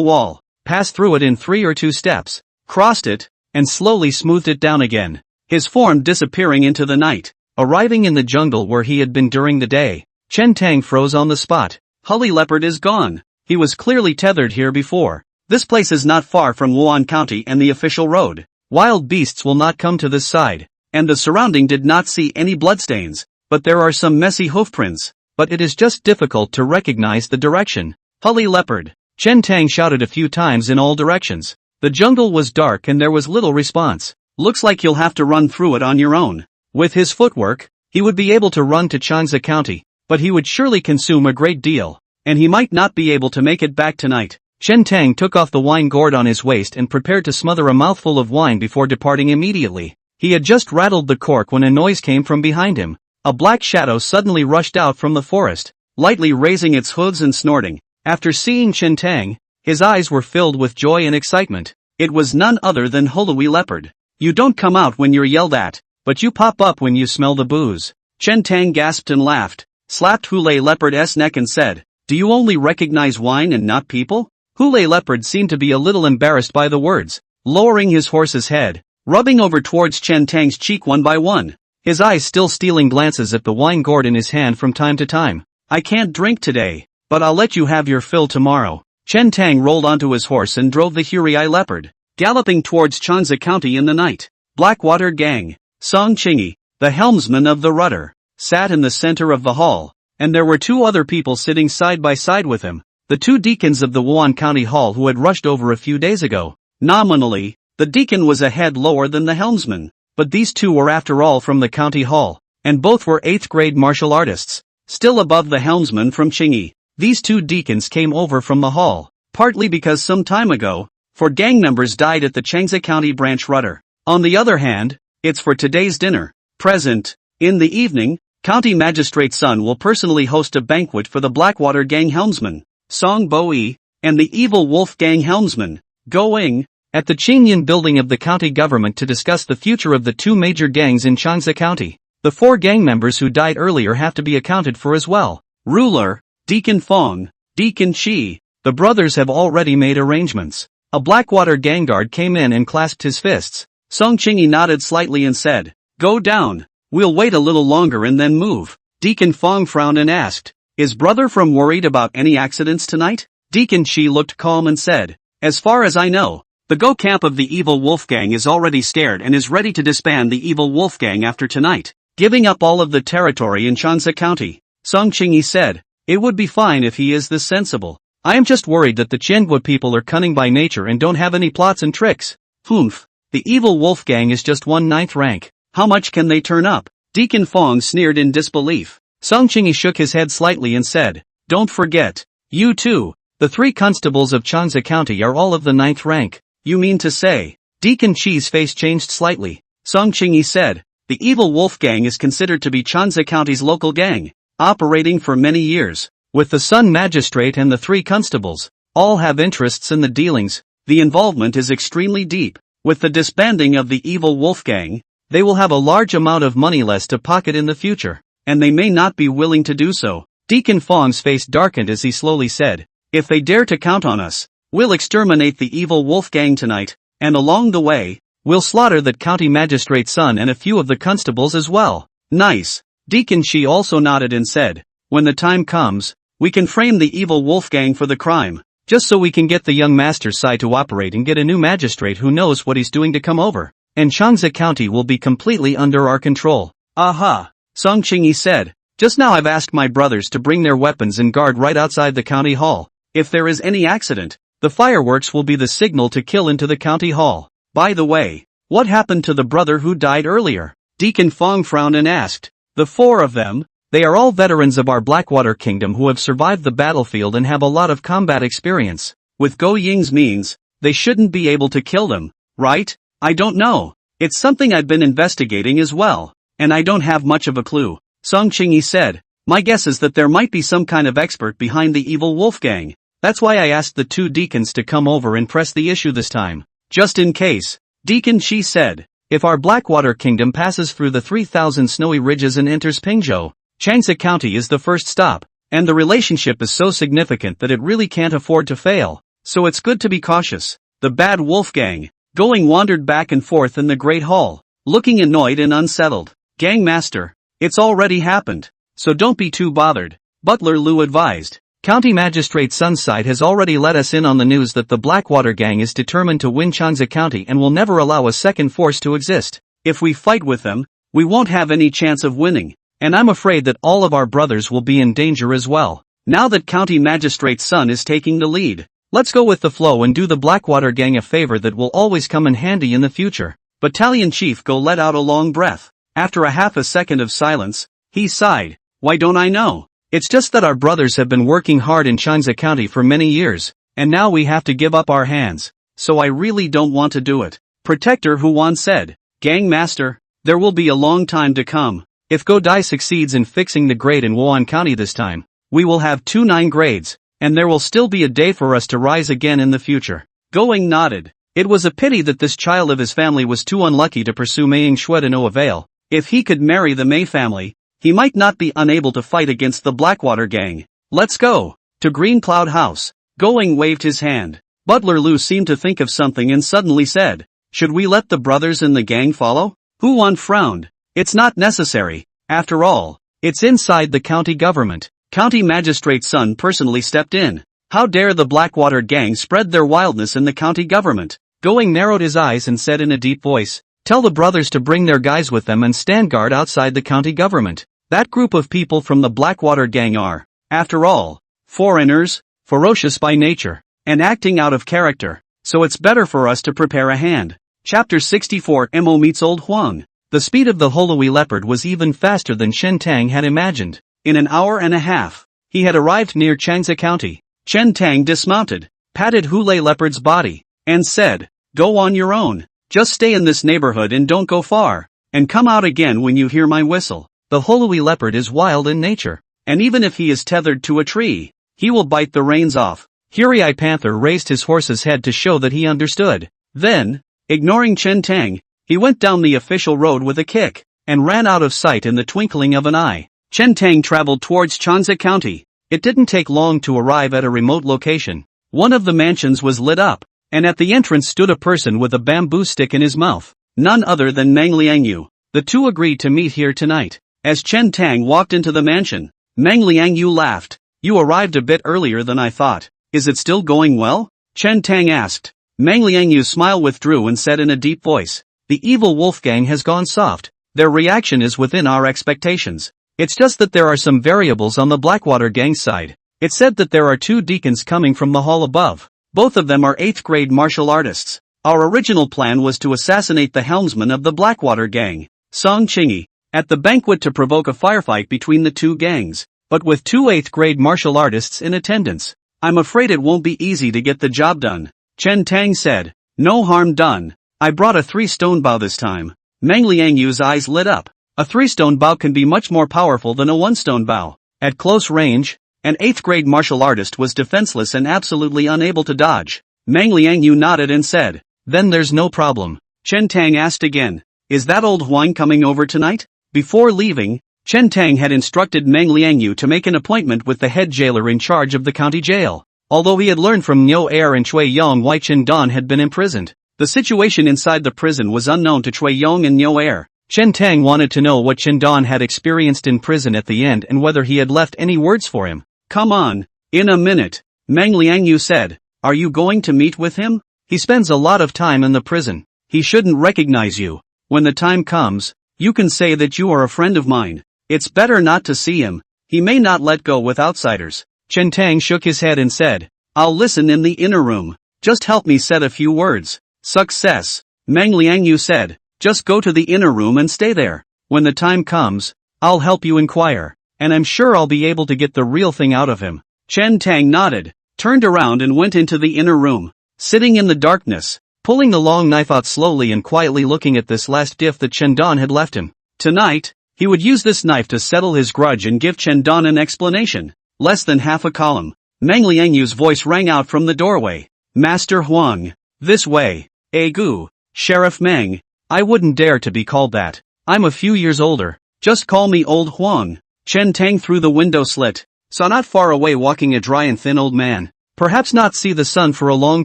wall, passed through it in 3 or 2 steps, crossed it, and slowly smoothed it down again, his form disappearing into the night. Arriving in the jungle where he had been during the day, Chen Tang froze on the spot. Holy leopard is gone. He was clearly tethered here before. This place is not far from Wan County and the official road. Wild beasts will not come to this side, and the surrounding did not see any bloodstains, but there are some messy hoofprints, but it is just difficult to recognize the direction. Holy leopard. Chen Tang shouted a few times in all directions. The jungle was dark and there was little response. Looks like you'll have to run through it on your own. With his footwork, he would be able to run to Changsa County, but he would surely consume a great deal, and he might not be able to make it back tonight. Chen Tang took off the wine gourd on his waist and prepared to smother a mouthful of wine before departing immediately. He had just rattled the cork when a noise came from behind him. A black shadow suddenly rushed out from the forest, lightly raising its hooves and snorting. After seeing Chen Tang, his eyes were filled with joy and excitement. It was none other than Holy Leopard. You don't come out when you're yelled at, but you pop up when you smell the booze. Chen Tang gasped and laughed, slapped Holy Leopard's neck and said, "Do you only recognize wine and not people?" Holy Leopard seemed to be a little embarrassed by the words, lowering his horse's head, rubbing over towards Chen Tang's cheek one by one, his eyes still stealing glances at the wine gourd in his hand from time to time. "I can't drink today, but I'll let you have your fill tomorrow." Chen Tang rolled onto his horse and drove the Hurai Leopard, galloping towards Changsa County in the night. Blackwater Gang. Song Chingy, the helmsman of the rudder, sat in the center of the hall, and there were 2 other people sitting side by side with him, the 2 deacons of the Wan County Hall who had rushed over a few days ago. Nominally, the deacon was a head lower than the helmsman, but these 2 were after all from the county hall, and both were 8th grade martial artists, still above the helmsman from Chingy. These 2 deacons came over from the hall, partly because some time ago, 4 gang members died at the Changsa County branch rudder. On the other hand, it's for today's dinner. Present. In the evening, County Magistrate Sun will personally host a banquet for the Blackwater Gang helmsman, Song Boi, and the Evil Wolf Gang helmsman, Going, at the Qingyan building of the county government to discuss the future of the 2 major gangs in Changsa County. The 4 gang members who died earlier have to be accounted for as well. Ruler, Deacon Fong, Deacon Chi. The brothers have already made arrangements. A Blackwater gang guard came in and clasped his fists. Song Chingy nodded slightly and said, "Go down. We'll wait a little longer and then move." Deacon Fong frowned and asked, Is brother from worried about any accidents tonight? Deacon Chi looked calm and said, as far as I know, the go camp of the evil Wolfgang is already scared and is ready to disband the evil Wolfgang after tonight, giving up all of the territory in Chansa County. Song Qingyi said, it would be fine if he is this sensible. I am just worried that the Qianghua people are cunning by nature and don't have any plots and tricks. Humph. The evil Wolfgang is just 1/9 rank. How much can they turn up? Deacon Fong sneered in disbelief. Song Qingyi shook his head slightly and said, don't forget. You too. The 3 constables of Chansa County are all of the 9th rank. You mean to say? Deacon Chi's face changed slightly. Song Qingyi said, the evil Wolfgang is considered to be Chansa County's local gang, operating for many years. With the Sun Magistrate and the 3 constables, all have interests in the dealings. The involvement is extremely deep. With the disbanding of the evil Wolfgang, they will have a large amount of money less to pocket in the future, and they may not be willing to do so. Deacon Fong's face darkened as he slowly said, if they dare to count on us, we'll exterminate the evil Wolfgang tonight, and along the way, we'll slaughter that county magistrate's son and a few of the constables as well. Nice. Deacon Chi also nodded and said, when the time comes, we can frame the evil Wolfgang for the crime, just so we can get the young master's side to operate and get a new magistrate who knows what he's doing to come over, and Chansa County will be completely under our control. Aha. Song Qingyi said, just now I've asked my brothers to bring their weapons and guard right outside the county hall. If there is any accident, the fireworks will be the signal to kill into the county hall. By the way, what happened to the brother who died earlier? Deacon Fong frowned and asked. The 4 of them? They are all veterans of our Blackwater Kingdom who have survived the battlefield and have a lot of combat experience. With Go Ying's means, they shouldn't be able to kill them, right? I don't know. It's something I've been investigating as well, and I don't have much of a clue. Song Qingyi said, my guess is that there might be some kind of expert behind the evil Wolfgang. That's why I asked the 2 deacons to come over and press the issue this time. Just in case. Deacon Chi said, if our Blackwater Kingdom passes through the 3,000 snowy ridges and enters Pingzhou, Chansa County is the first stop, and the relationship is so significant that it really can't afford to fail, so it's good to be cautious. The bad Wolfgang, going wandered back and forth in the Great Hall, looking annoyed and unsettled. Gang Master, it's already happened, so don't be too bothered, Butler Lu advised. County Magistrate Sunside has already let us in on the news that the Blackwater Gang is determined to win Chansa County and will never allow a second force to exist. If we fight with them, we won't have any chance of winning, and I'm afraid that all of our brothers will be in danger as well. Now that County Magistrate's son is taking the lead, let's go with the flow and do the Blackwater Gang a favor that will always come in handy in the future. Battalion Chief Go let out a long breath. After a half a second of silence, he sighed. Why don't I know? It's just that our brothers have been working hard in Chansa County for many years, and now we have to give up our hands, so I really don't want to do it. Protector Huan said, Gang Master, there will be a long time to come. If Go Dai succeeds in fixing the grade in Wan County this time, we will have 2 9 grades, and there will still be a day for us to rise again in the future. Going nodded. It was a pity that this child of his family was too unlucky to pursue Maying Shui to no avail. If he could marry the Mei family, he might not be unable to fight against the Blackwater Gang. Let's go. To Green Cloud House. Going waved his hand. Butler Lu seemed to think of something and suddenly said, should we let the brothers in the gang follow? Huan frowned. It's not necessary. After all, it's inside the county government. County Magistrate's son personally stepped in. How dare the Blackwater Gang spread their wildness in the county government? Going narrowed his eyes and said in a deep voice, tell the brothers to bring their guys with them and stand guard outside the county government. That group of people from the Blackwater Gang are, after all, foreigners, ferocious by nature, and acting out of character, so it's better for us to prepare a hand. Chapter 64 Mo meets Old Huang. The speed of the Hollowy leopard was even faster than Chen Tang had imagined. In an hour and a half, he had arrived near Chansa County. Chen Tang dismounted, patted Hulei leopard's body, and said, go on your own, just stay in this neighborhood and don't go far, and come out again when you hear my whistle. The Hollowy leopard is wild in nature, and even if he is tethered to a tree, he will bite the reins off. Hurai Panther raised his horse's head to show that he understood. Then, ignoring Chen Tang, he went down the official road with a kick, and ran out of sight in the twinkling of an eye. Chen Tang traveled towards Chansa County. It didn't take long to arrive at a remote location. One of the mansions was lit up, and at the entrance stood a person with a bamboo stick in his mouth. None other than Mang Liangyu. The two agreed to meet here tonight. As Chen Tang walked into the mansion, Meng Liangyu laughed. You arrived a bit earlier than I thought. Is it still going well? Chen Tang asked. Meng Liangyu's smile withdrew and said in a deep voice. The evil Wolfgang has gone soft. Their reaction is within our expectations. It's just that there are some variables on the Blackwater gang side. It's said that there are 2 deacons coming from the hall above. Both of them are 8th grade martial artists. Our original plan was to assassinate the helmsman of the Blackwater gang, Song Qingyi, at the banquet to provoke a firefight between the 2 gangs, but with 2 8th grade martial artists in attendance, I'm afraid it won't be easy to get the job done. Chen Tang said. No harm done. I brought a 3-stone bow this time. Meng Liangyu's eyes lit up. A 3-stone bow can be much more powerful than a 1-stone bow. At close range, an 8th grade martial artist was defenseless and absolutely unable to dodge. Meng Liangyu nodded and said, Then there's no problem. Chen Tang asked again, Is that old Huang coming over tonight? Before leaving, Chen Tang had instructed Meng Liangyu to make an appointment with the head jailer in charge of the county jail. Although he had learned from Niu Er and Chui Yong why Chen Dan had been imprisoned, the situation inside the prison was unknown to Chui Yong and Niu Er. Chen Tang wanted to know what Chen Dan had experienced in prison at the end and whether he had left any words for him. Come on, in a minute, Meng Liangyu said. Are you going to meet with him? He spends a lot of time in the prison. He shouldn't recognize you. When the time comes, you can say that you are a friend of mine. It's better not to see him. He may not let go with outsiders. Chen Tang shook his head and said, I'll listen in the inner room. Just help me said a few words. Success. Meng Liangyu said. Just go to the inner room and stay there. When the time comes, I'll help you inquire. And I'm sure I'll be able to get the real thing out of him. Chen Tang nodded, turned around and went into the inner room. Sitting in the darkness, pulling the long knife out slowly and quietly looking at this last gift that Chen Dan had left him. Tonight, he would use this knife to settle his grudge and give Chen Dan an explanation. Less than half a column. Meng Liangyu's voice rang out from the doorway. Master Huang. This way. Gu. Sheriff Meng. I wouldn't dare to be called that. I'm a few years older. Just call me Old Huang. Chen Tang through the window slit, saw not far away walking a dry and thin old man. Perhaps not see the sun for a long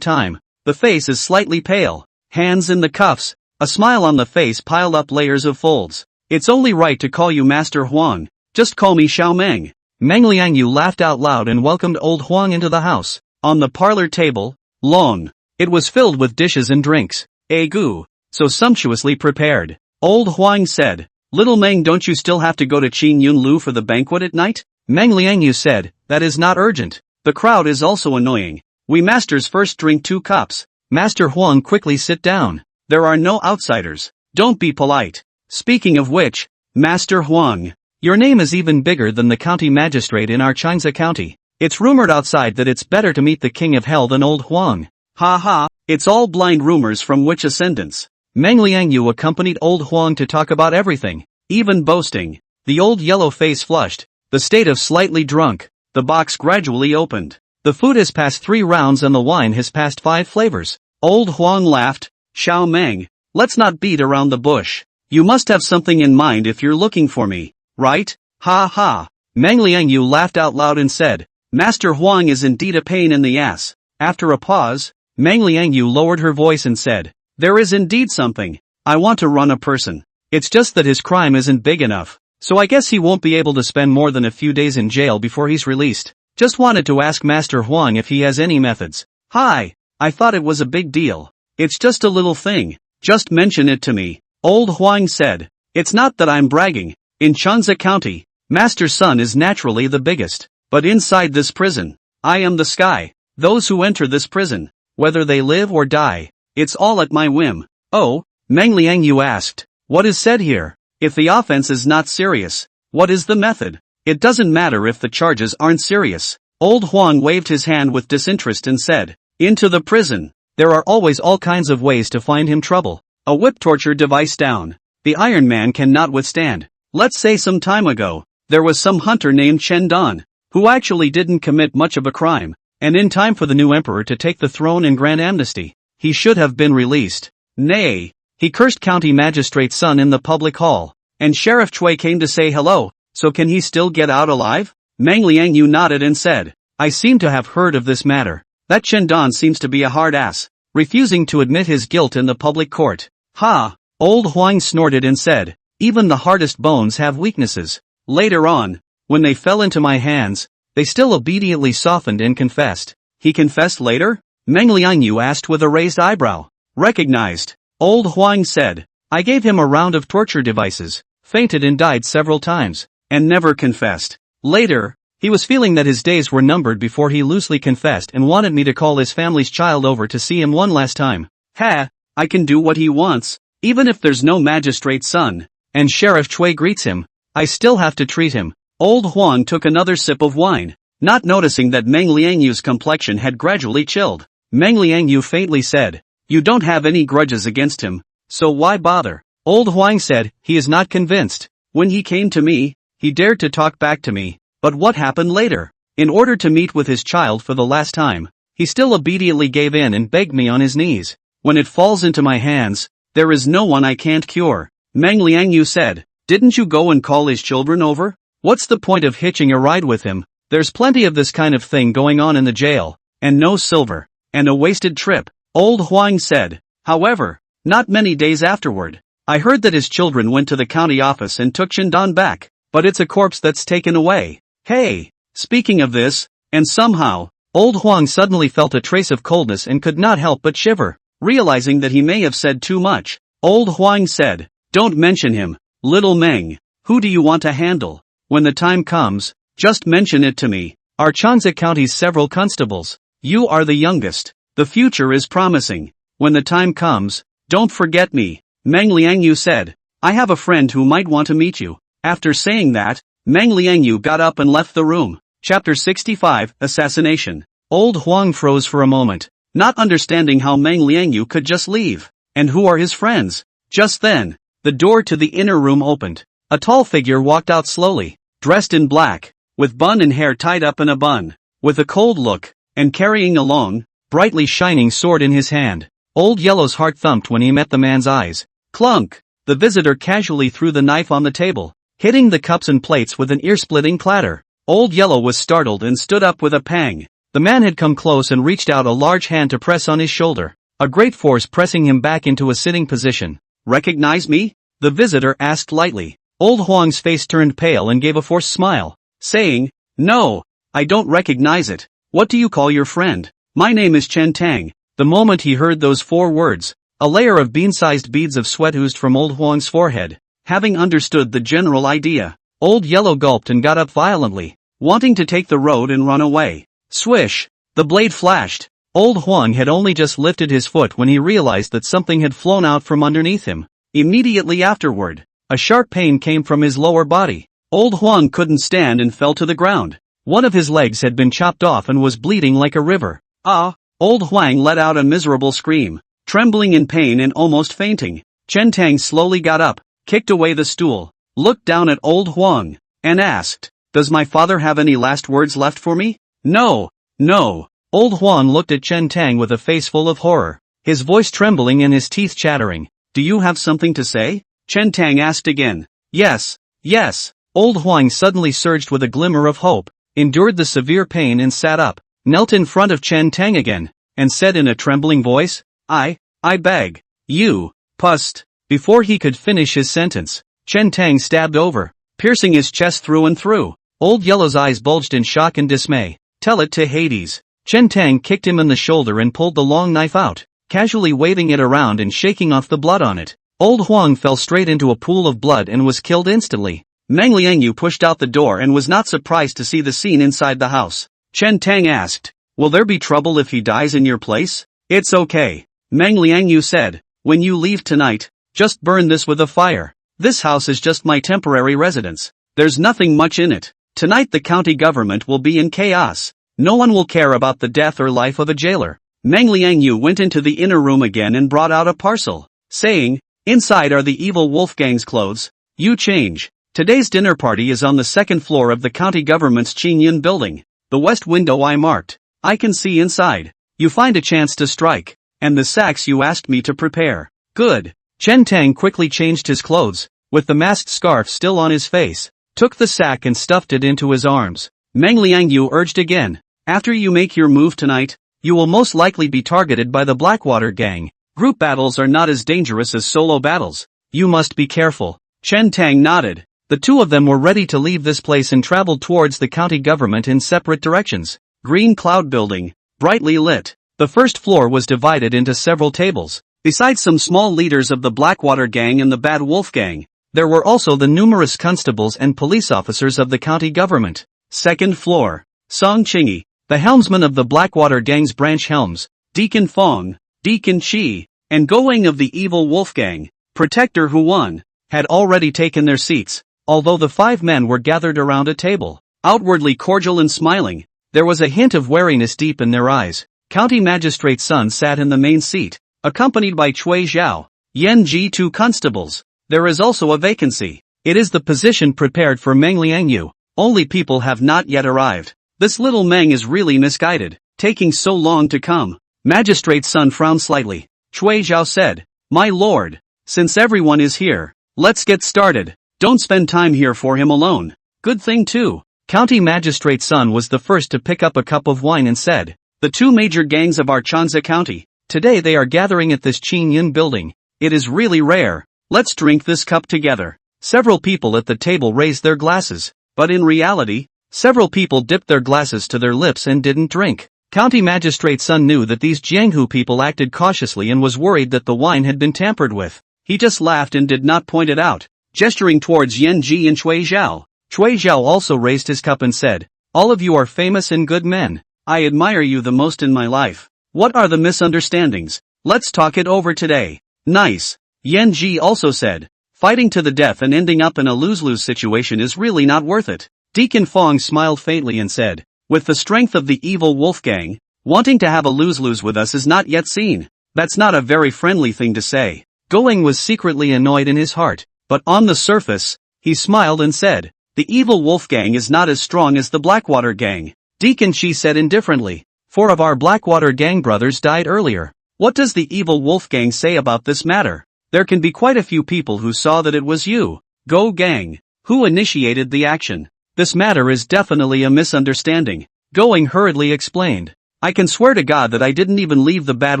time. The face is slightly pale. Hands in the cuffs. A smile on the face piled up layers of folds. It's only right to call you Master Huang. Just call me Xiao Meng. Meng Liangyu laughed out loud and welcomed Old Huang into the house. On the parlor table, long. It was filled with dishes and drinks. Gu. So sumptuously prepared. Old Huang said, Little Meng, don't you still have to go to Qin Yun Lu for the banquet at night? Meng Liangyu said, That is not urgent. The crowd is also annoying. We masters first drink 2 cups. Master Huang, quickly sit down. There are no outsiders. Don't be polite. Speaking of which, Master Huang, your name is even bigger than the county magistrate in our Changsha County. It's rumored outside that it's better to meet the king of hell than Old Huang. Ha ha, it's all blind rumors from which ascendants. Meng Liangyu accompanied Old Huang to talk about everything, even boasting. The old yellow face flushed, the state of slightly drunk. The box gradually opened. The food has passed 3 rounds and the wine has passed 5 flavors. Old Huang laughed. Xiao Meng, let's not beat around the bush. You must have something in mind if you're looking for me, right? Ha ha. Meng Liangyu laughed out loud and said, Master Huang is indeed a pain in the ass. After a pause, Meng Liangyu lowered her voice and said, There is indeed something. I want to run a person. It's just that his crime isn't big enough. So I guess he won't be able to spend more than a few days in jail before he's released. Just wanted to ask Master Huang if he has any methods. Hi, I thought it was a big deal. It's just a little thing. Just mention it to me. Old Huang said. It's not that I'm bragging. In Changsha County, Master's son is naturally the biggest. But inside this prison, I am the sky. Those who enter this prison, whether they live or die, it's all at my whim. Oh, Meng Liangyu asked. What is said here? If the offense is not serious, what is the method? It doesn't matter if the charges aren't serious. Old Huang waved his hand with disinterest and said, Into the prison. There are always all kinds of ways to find him trouble. A whip torture device down. The Iron Man cannot withstand. Let's say some time ago, there was some hunter named Chen Dan, who actually didn't commit much of a crime, and in time for the new emperor to take the throne and grant amnesty, he should have been released. Nay. He cursed county magistrate's son in the public hall, and Sheriff Chui came to say hello, so can he still get out alive? Meng Liangyu nodded and said, I seem to have heard of this matter. That Chen Dan seems to be a hard ass, refusing to admit his guilt in the public court. Ha! Old Huang snorted and said, Even the hardest bones have weaknesses. Later on, When they fell into my hands, they still obediently softened and confessed. He confessed later? Meng Liangyu asked with a raised eyebrow. Recognized. Old Huang said. I gave him a round of torture devices, fainted and died several times, and never confessed. Later, he was feeling that his days were numbered before he loosely confessed and wanted me to call his family's child over to see him one last time. Ha, I can do what he wants, even if there's no magistrate's son, and Sheriff Chui greets him, I still have to treat him. Old Huang took another sip of wine, not noticing that Meng Liangyu's complexion had gradually chilled. Meng Liangyu faintly said, you don't have any grudges against him, so why bother? Old Huang said, he is not convinced. When he came to me, he dared to talk back to me, but what happened later? In order to meet with his child for the last time, he still obediently gave in and begged me on his knees. When it falls into my hands, there is no one I can't cure. Meng Liangyu said, didn't you go and call his children over? What's the point of hitching a ride with him? There's plenty of this kind of thing going on in the jail, and no silver, and a wasted trip. Old Huang said. However, not many days afterward, I heard that his children went to the county office and took Shindan back, but it's a corpse that's taken away. Hey, speaking of this, and somehow, Old Huang suddenly felt a trace of coldness and could not help but shiver, realizing that he may have said too much. Old Huang said, don't mention him, little Meng. Who do you want to handle? When the time comes, just mention it to me. Our Changzhou County's several constables. You are the youngest. The future is promising. When the time comes, don't forget me. Meng Liangyu said, I have a friend who might want to meet you. After saying that, Meng Liangyu got up and left the room. Chapter 65, Assassination. Old Huang froze for a moment, not understanding how Meng Liangyu could just leave. And who are his friends? Just then, the door to the inner room opened. A tall figure walked out slowly, dressed in black, with bun and hair tied up in a bun, with a cold look, and carrying a long, brightly shining sword in his hand. Old Yellow's heart thumped when he met the man's eyes. Clunk! The visitor casually threw the knife on the table, hitting the cups and plates with an ear-splitting clatter. Old Yellow was startled and stood up with a pang. The man had come close and reached out a large hand to press on his shoulder, a great force pressing him back into a sitting position. Recognize me? The visitor asked lightly. Old Huang's face turned pale and gave a forced smile, saying, no, I don't recognize it. What do you call your friend? My name is Chen Tang. The moment he heard those 4 words, a layer of bean-sized beads of sweat oozed from Old Huang's forehead. Having understood the general idea, Old Yellow gulped and got up violently, wanting to take the road and run away. Swish! The blade flashed. Old Huang had only just lifted his foot when he realized that something had flown out from underneath him. Immediately afterward, a sharp pain came from his lower body. Old Huang couldn't stand and fell to the ground. One of his legs had been chopped off and was bleeding like a river. Ah! Old Huang let out a miserable scream, trembling in pain and almost fainting. Chen Tang slowly got up, kicked away the stool, looked down at Old Huang, and asked, does my father have any last words left for me? No, no. Old Huang looked at Chen Tang with a face full of horror, his voice trembling and his teeth chattering. Do you have something to say? Chen Tang asked again. Yes, yes. Old Huang suddenly surged with a glimmer of hope, endured the severe pain and sat up, knelt in front of Chen Tang again, and said in a trembling voice, I beg, you, pust. Before he could finish his sentence, Chen Tang stabbed over, piercing his chest through and through. Old Yellow's eyes bulged in shock and dismay. Tell it to Hades. Chen Tang kicked him in the shoulder and pulled the long knife out, casually waving it around and shaking off the blood on it. Old Huang fell straight into a pool of blood and was killed instantly. Meng Liangyu pushed out the door and was not surprised to see the scene inside the house. Chen Tang asked, will there be trouble if he dies in your place? It's okay. Meng Liangyu said, when you leave tonight, just burn this with a fire. This house is just my temporary residence. There's nothing much in it. Tonight the county government will be in chaos. No one will care about the death or life of a jailer. Meng Liangyu went into the inner room again and brought out a parcel, saying, inside are the evil Wolfgang's clothes. You change. Today's dinner party is on the 2nd floor of the county government's Qingyun building. The west window I marked. I can see inside. You find a chance to strike. And the sacks you asked me to prepare. Good. Chen Tang quickly changed his clothes, with the masked scarf still on his face, took the sack and stuffed it into his arms. Meng Liangyu urged again. After you make your move tonight, you will most likely be targeted by the Blackwater gang. Group battles are not as dangerous as solo battles. You must be careful. Chen Tang nodded. The two of them were ready to leave this place and traveled towards the county government in separate directions. Green Cloud Building, brightly lit. The first floor was divided into several tables. Besides some small leaders of the Blackwater Gang and the Bad Wolf Gang, there were also the numerous constables and police officers of the county government. Second floor. Song Chingy, the helmsman of the Blackwater Gang's branch helms, Deacon Fong, Deacon Chi, and Going of the Evil Wolf Gang, Protector Huan, had already taken their seats, although the 5 men were gathered around a table. Outwardly cordial and smiling, there was a hint of wariness deep in their eyes. County Magistrate Sun sat in the main seat, accompanied by Chui Zhao, Yen Ji, 2 constables. There is also a vacancy. It is the position prepared for Meng Liangyu. Only people have not yet arrived. This little Meng is really misguided, taking so long to come. Magistrate Sun frowned slightly. Chui Zhao said, "My lord, since everyone is here, let's get started. Don't spend time here for him alone." Good thing too. County Magistrate Sun was the first to pick up a cup of wine and said, "The 2 major gangs of Archanza County, today they are gathering at this Qin Yun building. It is really rare. Let's drink this cup together." Several people at the table raised their glasses, but in reality, several people dipped their glasses to their lips and didn't drink. County Magistrate Sun knew that these Jianghu people acted cautiously and was worried that the wine had been tampered with. He just laughed and did not point it out, gesturing towards Yen Ji and Chui Zhao. Chui Zhao also raised his cup and said, "All of you are famous and good men. I admire you the most in my life. What are the misunderstandings? Let's talk it over today." "Nice." Yen Ji also said, "Fighting to the death and ending up in a lose-lose situation is really not worth it." Deacon Fong smiled faintly and said, "With the strength of the evil wolf gang, wanting to have a lose-lose with us is not yet seen. That's not a very friendly thing to say." Going was secretly annoyed in his heart, but on the surface, he smiled and said, "The evil wolf gang is not as strong as the Blackwater gang." Deacon Chi said indifferently, 4 of our Blackwater gang brothers died earlier. What does the evil wolf gang say about this matter? There can be quite a few people who saw that it was you, Go Gang, who initiated the action. This matter is definitely a misunderstanding. Going hurriedly explained. "I can swear to God that I didn't even leave the Bad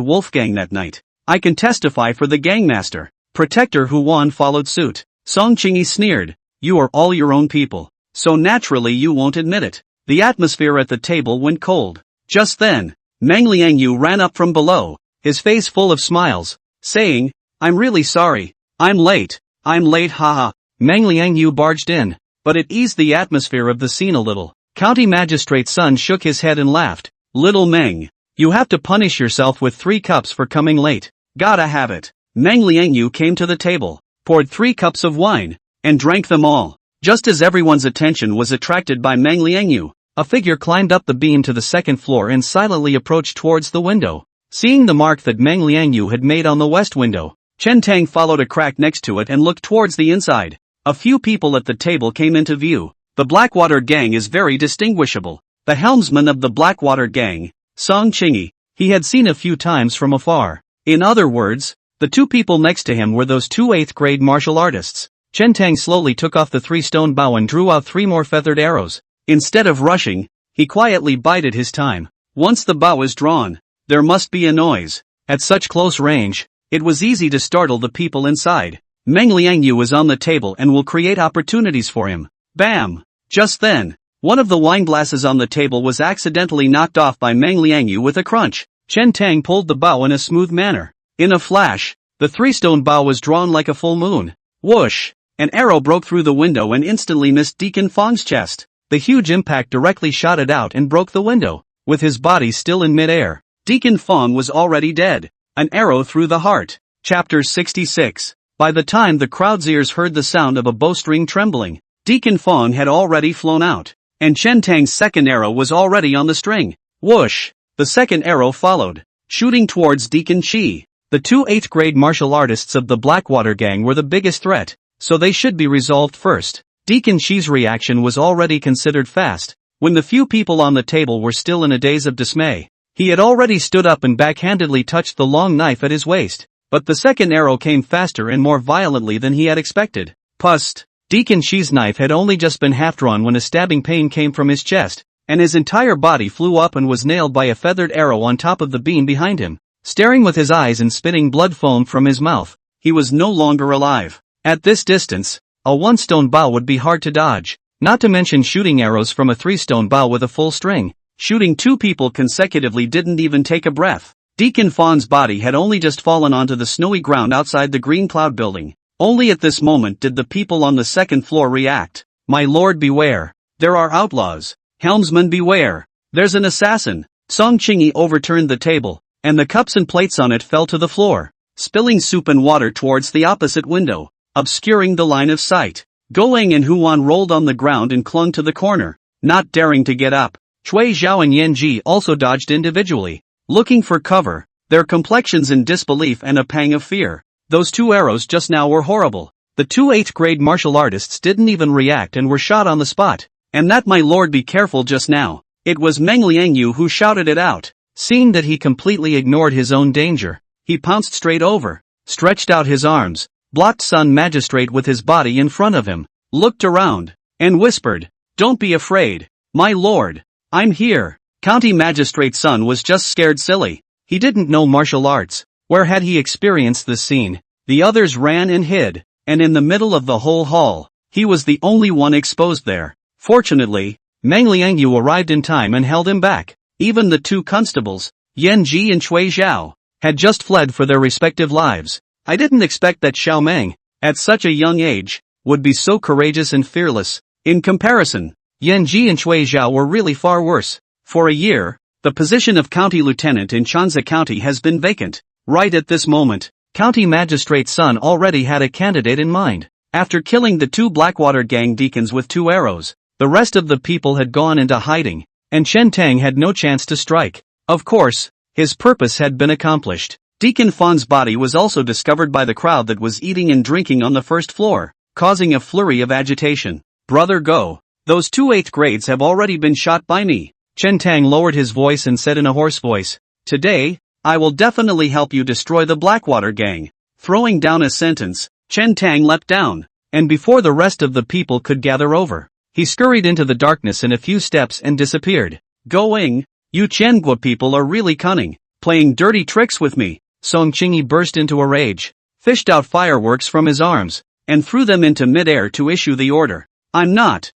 Wolf Gang that night. I can testify for the gangmaster." Protector Huan followed suit. Song Chingy sneered, "You are all your own people, so naturally you won't admit it." The atmosphere at the table went cold. Just then, Meng Liangyu ran up from below, his face full of smiles, saying, "I'm really sorry. I'm late, haha." Meng Liangyu barged in, but it eased the atmosphere of the scene a little. County Magistrate Sun shook his head and laughed. "Little Meng, you have to punish yourself with 3 cups for coming late. Gotta have it." Meng Liangyu came to the table, poured 3 cups of wine, and drank them all. Just as everyone's attention was attracted by Meng Liangyu, a figure climbed up the beam to the 2nd floor and silently approached towards the window. Seeing the mark that Meng Liangyu had made on the west window, Chen Tang followed a crack next to it and looked towards the inside. A few people at the table came into view. The Blackwater Gang is very distinguishable. The helmsman of the Blackwater Gang, Song Chingy, he had seen a few times from afar. In other words, the 2 people next to him were those 2 8th-grade martial artists. Chen Tang slowly took off the 3-stone bow and drew out 3 more feathered arrows. Instead of rushing, he quietly bided his time. Once the bow is drawn, there must be a noise. At such close range, it was easy to startle the people inside. Meng Liangyu was on the table and will create opportunities for him. Bam! Just then, one of the wine glasses on the table was accidentally knocked off by Meng Liangyu with a crunch. Chen Tang pulled the bow in a smooth manner. In a flash, the 3-stone bow was drawn like a full moon. Whoosh! An arrow broke through the window and instantly missed Deacon Fong's chest. The huge impact directly shot it out and broke the window. With his body still in midair, Deacon Fong was already dead. An arrow through the heart. Chapter 66. By the time the crowd's ears heard the sound of a bowstring trembling, Deacon Fong had already flown out, and Chen Tang's 2nd arrow was already on the string. Whoosh! The 2nd arrow followed, shooting towards Deacon Chi. The 2 8th-grade martial artists of the Blackwater Gang were the biggest threat, so they should be resolved first. Deacon Chi's reaction was already considered fast. When the few people on the table were still in a daze of dismay, he had already stood up and backhandedly touched the long knife at his waist. But the 2nd arrow came faster and more violently than he had expected. Pust! Deacon Chi's knife had only just been half-drawn when a stabbing pain came from his chest, and his entire body flew up and was nailed by a feathered arrow on top of the beam behind him. Staring with his eyes and spitting blood foam from his mouth, he was no longer alive. At this distance, A 1-stone bow would be hard to dodge, not to mention shooting arrows from a 3-stone bow with a full string. Shooting 2 people consecutively didn't even take a breath. Deacon Fawn's body had only just fallen onto the snowy ground outside the Green Cloud building. Only at this moment did the people on the 2nd floor react. My lord, beware. There are outlaws. Helmsman, beware. There's an assassin. Song Chingy overturned the table, and the cups and plates on it fell to the floor, spilling soup and water towards the opposite window, obscuring the line of sight. Goeng and Huan rolled on the ground and clung to the corner, not daring to get up. Cui Zhao and Yan Ji also dodged individually, looking for cover, their complexions in disbelief and a pang of fear. Those 2 arrows just now were horrible. The 2 8th grade martial artists didn't even react and were shot on the spot. And that my lord be careful just now. It was Meng Liangyu who shouted it out. Seeing that he completely ignored his own danger, he pounced straight over, stretched out his arms, blocked Sun Magistrate with his body in front of him, looked around, and whispered, "Don't be afraid, my lord. I'm here." County Magistrate Sun was just scared silly. He didn't know martial arts. Where had he experienced this scene? The others ran and hid, and in the middle of the whole hall, he was the only one exposed there. Fortunately, Meng Liangyu arrived in time and held him back. Even the 2 constables, Yan Ji and Cui Zhao, had just fled for their respective lives. I didn't expect that Xiao Meng, at such a young age, would be so courageous and fearless. In comparison, Yan Ji and Cui Zhao were really far worse. For a year, the position of county lieutenant in Chanza County has been vacant. Right at this moment, County Magistrate Sun already had a candidate in mind. After killing the 2 Blackwater gang deacons with 2 arrows, the rest of the people had gone into hiding, and Chen Tang had no chance to strike. Of course, his purpose had been accomplished. Deacon Fawn's body was also discovered by the crowd that was eating and drinking on the 1st floor, causing a flurry of agitation. Brother Go, those 2 8th grades have already been shot by me. Chen Tang lowered his voice and said in a hoarse voice, "Today, I will definitely help you destroy the Blackwater gang." Throwing down a sentence, Chen Tang leapt down, and before the rest of the people could gather over, he scurried into the darkness in a few steps and disappeared. "Going, you Qiangua people are really cunning, playing dirty tricks with me." Song Chingy burst into a rage, fished out fireworks from his arms, and threw them into midair to issue the order. I'm not.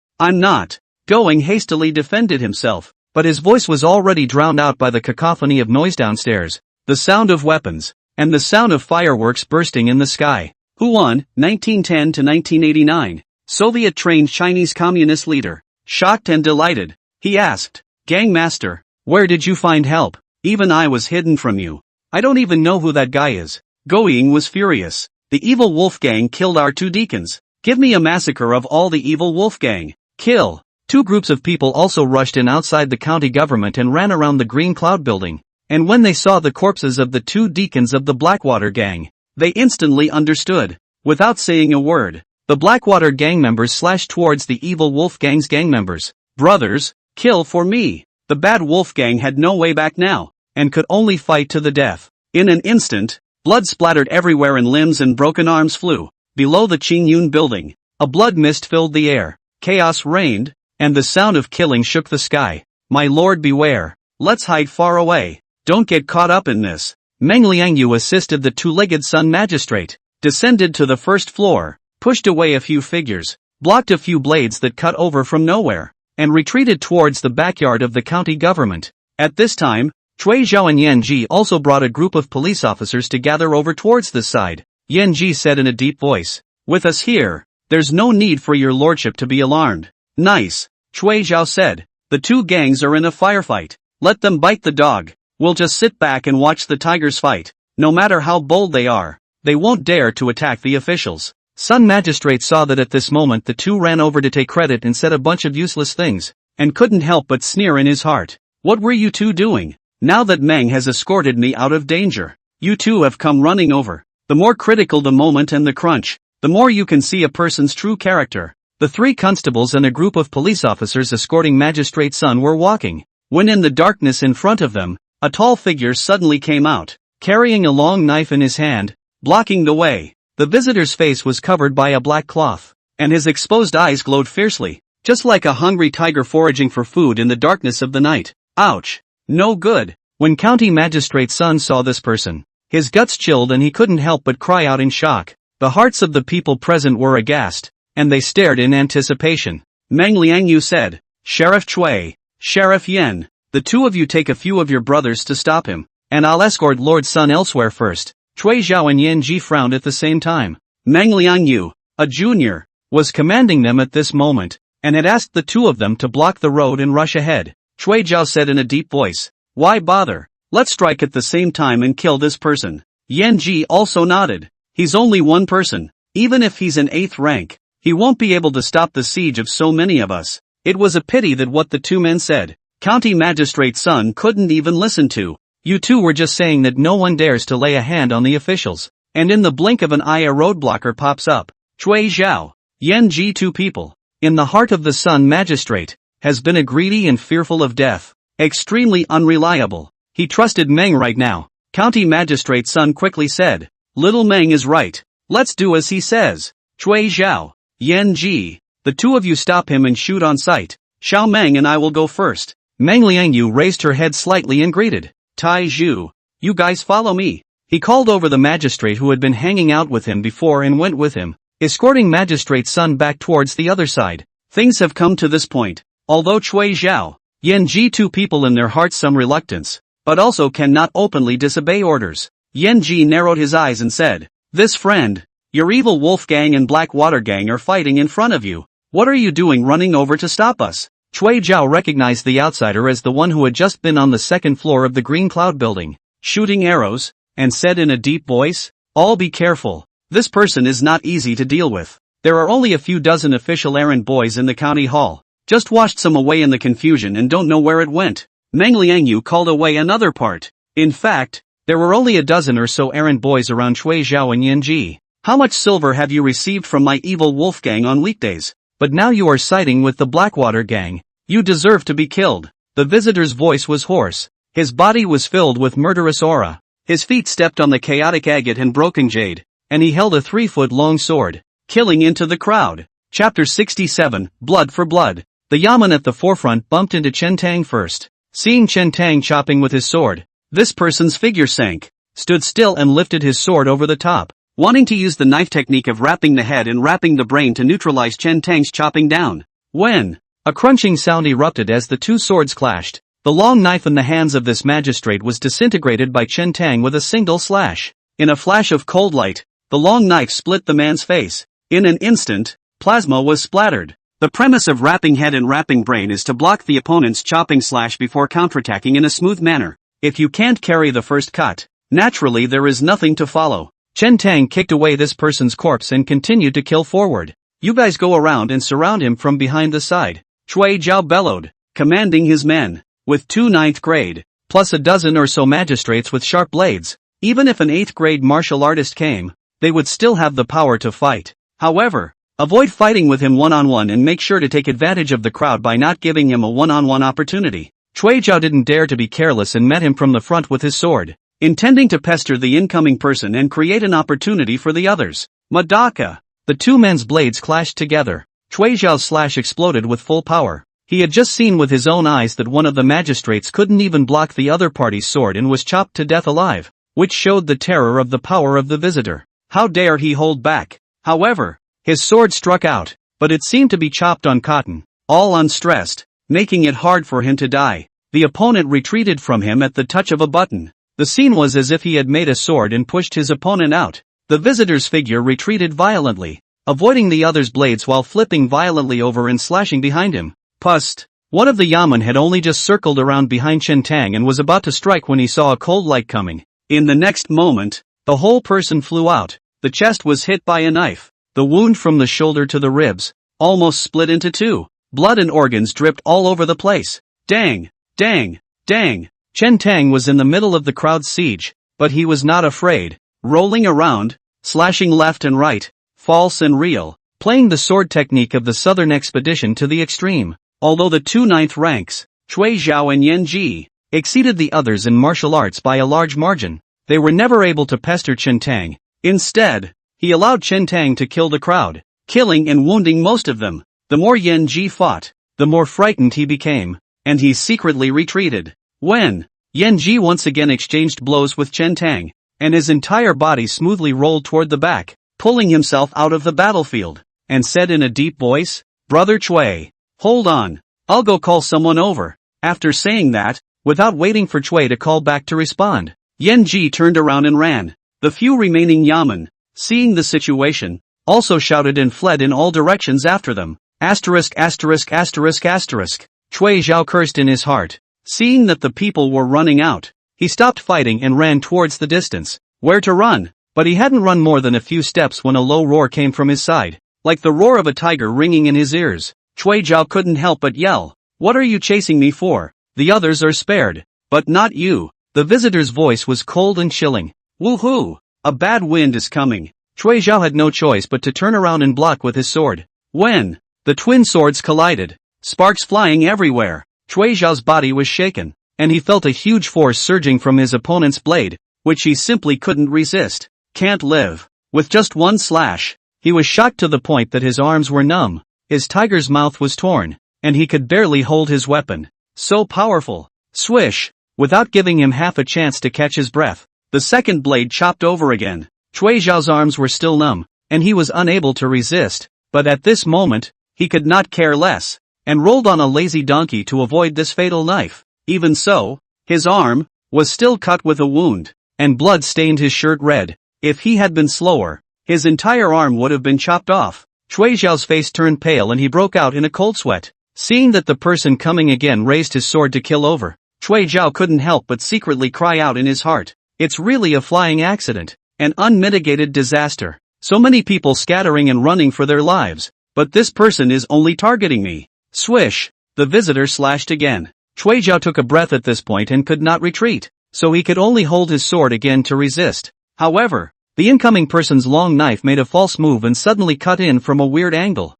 Going hastily defended himself, but his voice was already drowned out by the cacophony of noise downstairs, the sound of weapons, and the sound of fireworks bursting in the sky. Huan, 1910 to 1989, Soviet-trained Chinese Communist leader. Shocked and delighted, he asked, "Gang master, where did you find help? Even I was hidden from you. I don't even know who that guy is." Goying was furious. "The evil wolf gang killed our 2 deacons. Give me a massacre of all the evil wolf gang. Kill." 2 groups of people also rushed in outside the county government and ran around the Green Cloud building, and when they saw the corpses of the 2 deacons of the Blackwater gang, they instantly understood. Without saying a word, the Blackwater gang members slashed towards the evil wolf gang's gang members. "Brothers, kill for me." The bad wolf gang had no way back now, and could only fight to the death. In an instant, blood splattered everywhere and limbs and broken arms flew. Below the Qingyun building, a blood mist filled the air. Chaos reigned, and the sound of killing shook the sky. "My lord, beware. Let's hide far away. Don't get caught up in this." Meng Liangyu assisted the 2-legged Sun Magistrate, descended to the 1st floor, pushed away a few figures, blocked a few blades that cut over from nowhere, and retreated towards the backyard of the county government. At this time, Cui Zhao and Yan Ji also brought a group of police officers to gather over towards this side. Yan Ji said in a deep voice, "With us here, there's no need for your lordship to be alarmed." "Nice," Cui Zhao said. "The 2 gangs are in a firefight. Let them bite the dog. We'll just sit back and watch the tigers fight. No matter how bold they are, they won't dare to attack the officials." Sun Magistrate saw that at this moment the 2 ran over to take credit and said a bunch of useless things, and couldn't help but sneer in his heart. "What were you 2 doing? Now that Meng has escorted me out of danger, you 2 have come running over." The more critical the moment and the crunch, the more you can see a person's true character. The 3 constables and a group of police officers escorting Magistrate Sun were walking, when in the darkness in front of them, a tall figure suddenly came out, carrying a long knife in his hand, blocking the way. The visitor's face was covered by a black cloth, and his exposed eyes glowed fiercely, just like a hungry tiger foraging for food in the darkness of the night. Ouch! No good! When County Magistrate Sun saw this person, his guts chilled and he couldn't help but cry out in shock. The hearts of the people present were aghast. and they stared in anticipation. Meng Liangyu said, Sheriff Chui, Sheriff Yen, the two of you take a few of your brothers to stop him, and I'll escort Lord Sun elsewhere first. Chui Zhao and Yan Ji frowned at the same time. Meng Liangyu, a junior, was commanding them at this moment, and had asked the two of them to block the road and rush ahead. Chui Zhao said in a deep voice, why bother? Let's strike at the same time and kill this person. Yan Ji also nodded. He's only one person. Even if he's in 8th rank, he won't be able to stop the siege of so many of us. It was a pity that what the two men said, County Magistrate Sun couldn't even listen to. You two were just saying that no one dares to lay a hand on the officials. And in the blink of an eye a roadblocker pops up. Chui Zhao, Yan Ji, two people, in the heart of the Sun Magistrate, has been a greedy and fearful of death. Extremely unreliable. He trusted Meng right now. County Magistrate Sun quickly said, Little Meng is right. Let's do as he says. Chui Zhao, Yan Ji, the two of you stop him and shoot on sight. Xiao Meng and I will go first. Meng Liangyu raised her head slightly and greeted, Tai Zhu, you guys follow me. He called over the magistrate who had been hanging out with him before and went with him, escorting Magistrate Sun back towards the other side. Things have come to this point. Although Chui Zhao, Yan Ji, two people in their hearts some reluctance, but also cannot openly disobey orders. Yan Ji narrowed his eyes and said, This friend, your evil wolf gang and black water gang are fighting in front of you. What are you doing running over to stop us? Chui Zhao recognized the outsider as the one who had just been on the second floor of the Green Cloud building, shooting arrows, and said in a deep voice, All be careful. This person is not easy to deal with. There are only a few dozen official errand boys in the county hall. Just washed some away in the confusion and don't know where it went. Meng Liangyu called away another part. In fact, there were only a dozen or so errand boys around Chui Zhao and Yan Ji. How much silver have you received from my evil wolf gang on weekdays? But now you are siding with the Blackwater gang. You deserve to be killed. The visitor's voice was hoarse. His body was filled with murderous aura. His feet stepped on the chaotic agate and broken jade, and he held a 3-foot-long sword, killing into the crowd. Chapter 67, Blood for Blood. The Yaman at the forefront bumped into Chen Tang first. Seeing Chen Tang chopping with his sword, this person's figure sank, stood still and lifted his sword over the top, wanting to use the knife technique of wrapping the head and wrapping the brain to neutralize Chen Tang's chopping down. When a crunching sound erupted as the two swords clashed, the long knife in the hands of this magistrate was disintegrated by Chen Tang with a single slash. In a flash of cold light, the long knife split the man's face. In an instant, plasma was splattered. The premise of wrapping head and wrapping brain is to block the opponent's chopping slash before counterattacking in a smooth manner. If you can't carry the first cut, naturally there is nothing to follow. Chen Tang kicked away this person's corpse and continued to kill forward. You guys go around and surround him from behind the side. Chui Zhao bellowed, commanding his men, with 2 9th grade, plus a dozen or so magistrates with sharp blades. Even if an 8th grade martial artist came, they would still have the power to fight. However, avoid fighting with him one-on-one and make sure to take advantage of the crowd by not giving him a one-on-one opportunity. Chui Zhao didn't dare to be careless and met him from the front with his sword, intending to pester the incoming person and create an opportunity for the others. Madaka! The two men's blades clashed together. Chui Zhao's slash exploded with full power. He had just seen with his own eyes that one of the magistrates couldn't even block the other party's sword and was chopped to death alive, which showed the terror of the power of the visitor. How dare he hold back? However, his sword struck out, but it seemed to be chopped on cotton, all unstressed, making it hard for him to die. The opponent retreated from him at the touch of a button. The scene was as if he had made a sword and pushed his opponent out. The visitor's figure retreated violently, avoiding the other's blades while flipping violently over and slashing behind him. Pust! One of the Yaman had only just circled around behind Chen Tang and was about to strike when he saw a cold light coming. In the next moment, the whole person flew out. The chest was hit by a knife. The wound from the shoulder to the ribs almost split into two. Blood and organs dripped all over the place. Dang! Dang! Dang! Chen Tang was in the middle of the crowd's siege, but he was not afraid. Rolling around, slashing left and right, false and real, playing the sword technique of the Southern Expedition to the extreme. Although the 2 9th ranks, Chui Zhao and Yan Ji, exceeded the others in martial arts by a large margin, they were never able to pester Chen Tang. Instead, he allowed Chen Tang to kill the crowd, killing and wounding most of them. The more Yan Ji fought, the more frightened he became, and he secretly retreated. When Yan Ji once again exchanged blows with Chen Tang, and his entire body smoothly rolled toward the back, pulling himself out of the battlefield, and said in a deep voice, "Brother Chui. Hold on. I'll go call someone over." After saying that, without waiting for Chui to call back to respond, Yan Ji turned around and ran. The few remaining yamen, seeing the situation, also shouted and fled in all directions after them. Asterisk asterisk asterisk asterisk. Chui Zhao cursed in his heart. Seeing that the people were running out, he stopped fighting and ran towards the distance. Where to run? But he hadn't run more than a few steps when a low roar came from his side, like the roar of a tiger ringing in his ears. Chui Zhao couldn't help but yell, "What are you chasing me for? The others are spared, but not you." The visitor's voice was cold and chilling. "Woohoo! A bad wind is coming." Chui Zhao had no choice but to turn around and block with his sword. When the twin swords collided, sparks flying everywhere, Chui Zhao's body was shaken, and he felt a huge force surging from his opponent's blade, which he simply couldn't resist. Can't live. With just one slash, he was shocked to the point that his arms were numb, his tiger's mouth was torn, and he could barely hold his weapon. So powerful. Swish! Without giving him half a chance to catch his breath, the second blade chopped over again. Chui Zhao's arms were still numb, and he was unable to resist, but at this moment, he could not care less, and rolled on a lazy donkey to avoid this fatal knife. Even so, his arm was still cut with a wound, and blood stained his shirt red. If he had been slower, his entire arm would have been chopped off. Chui Zhao's face turned pale and he broke out in a cold sweat. Seeing that the person coming again raised his sword to kill over, Chui Zhao couldn't help but secretly cry out in his heart. It's really a flying accident, an unmitigated disaster. So many people scattering and running for their lives, but this person is only targeting me. Swish! The visitor slashed again. Chui Zhao took a breath at this point and could not retreat, so he could only hold his sword again to resist. However, the incoming person's long knife made a false move and suddenly cut in from a weird angle.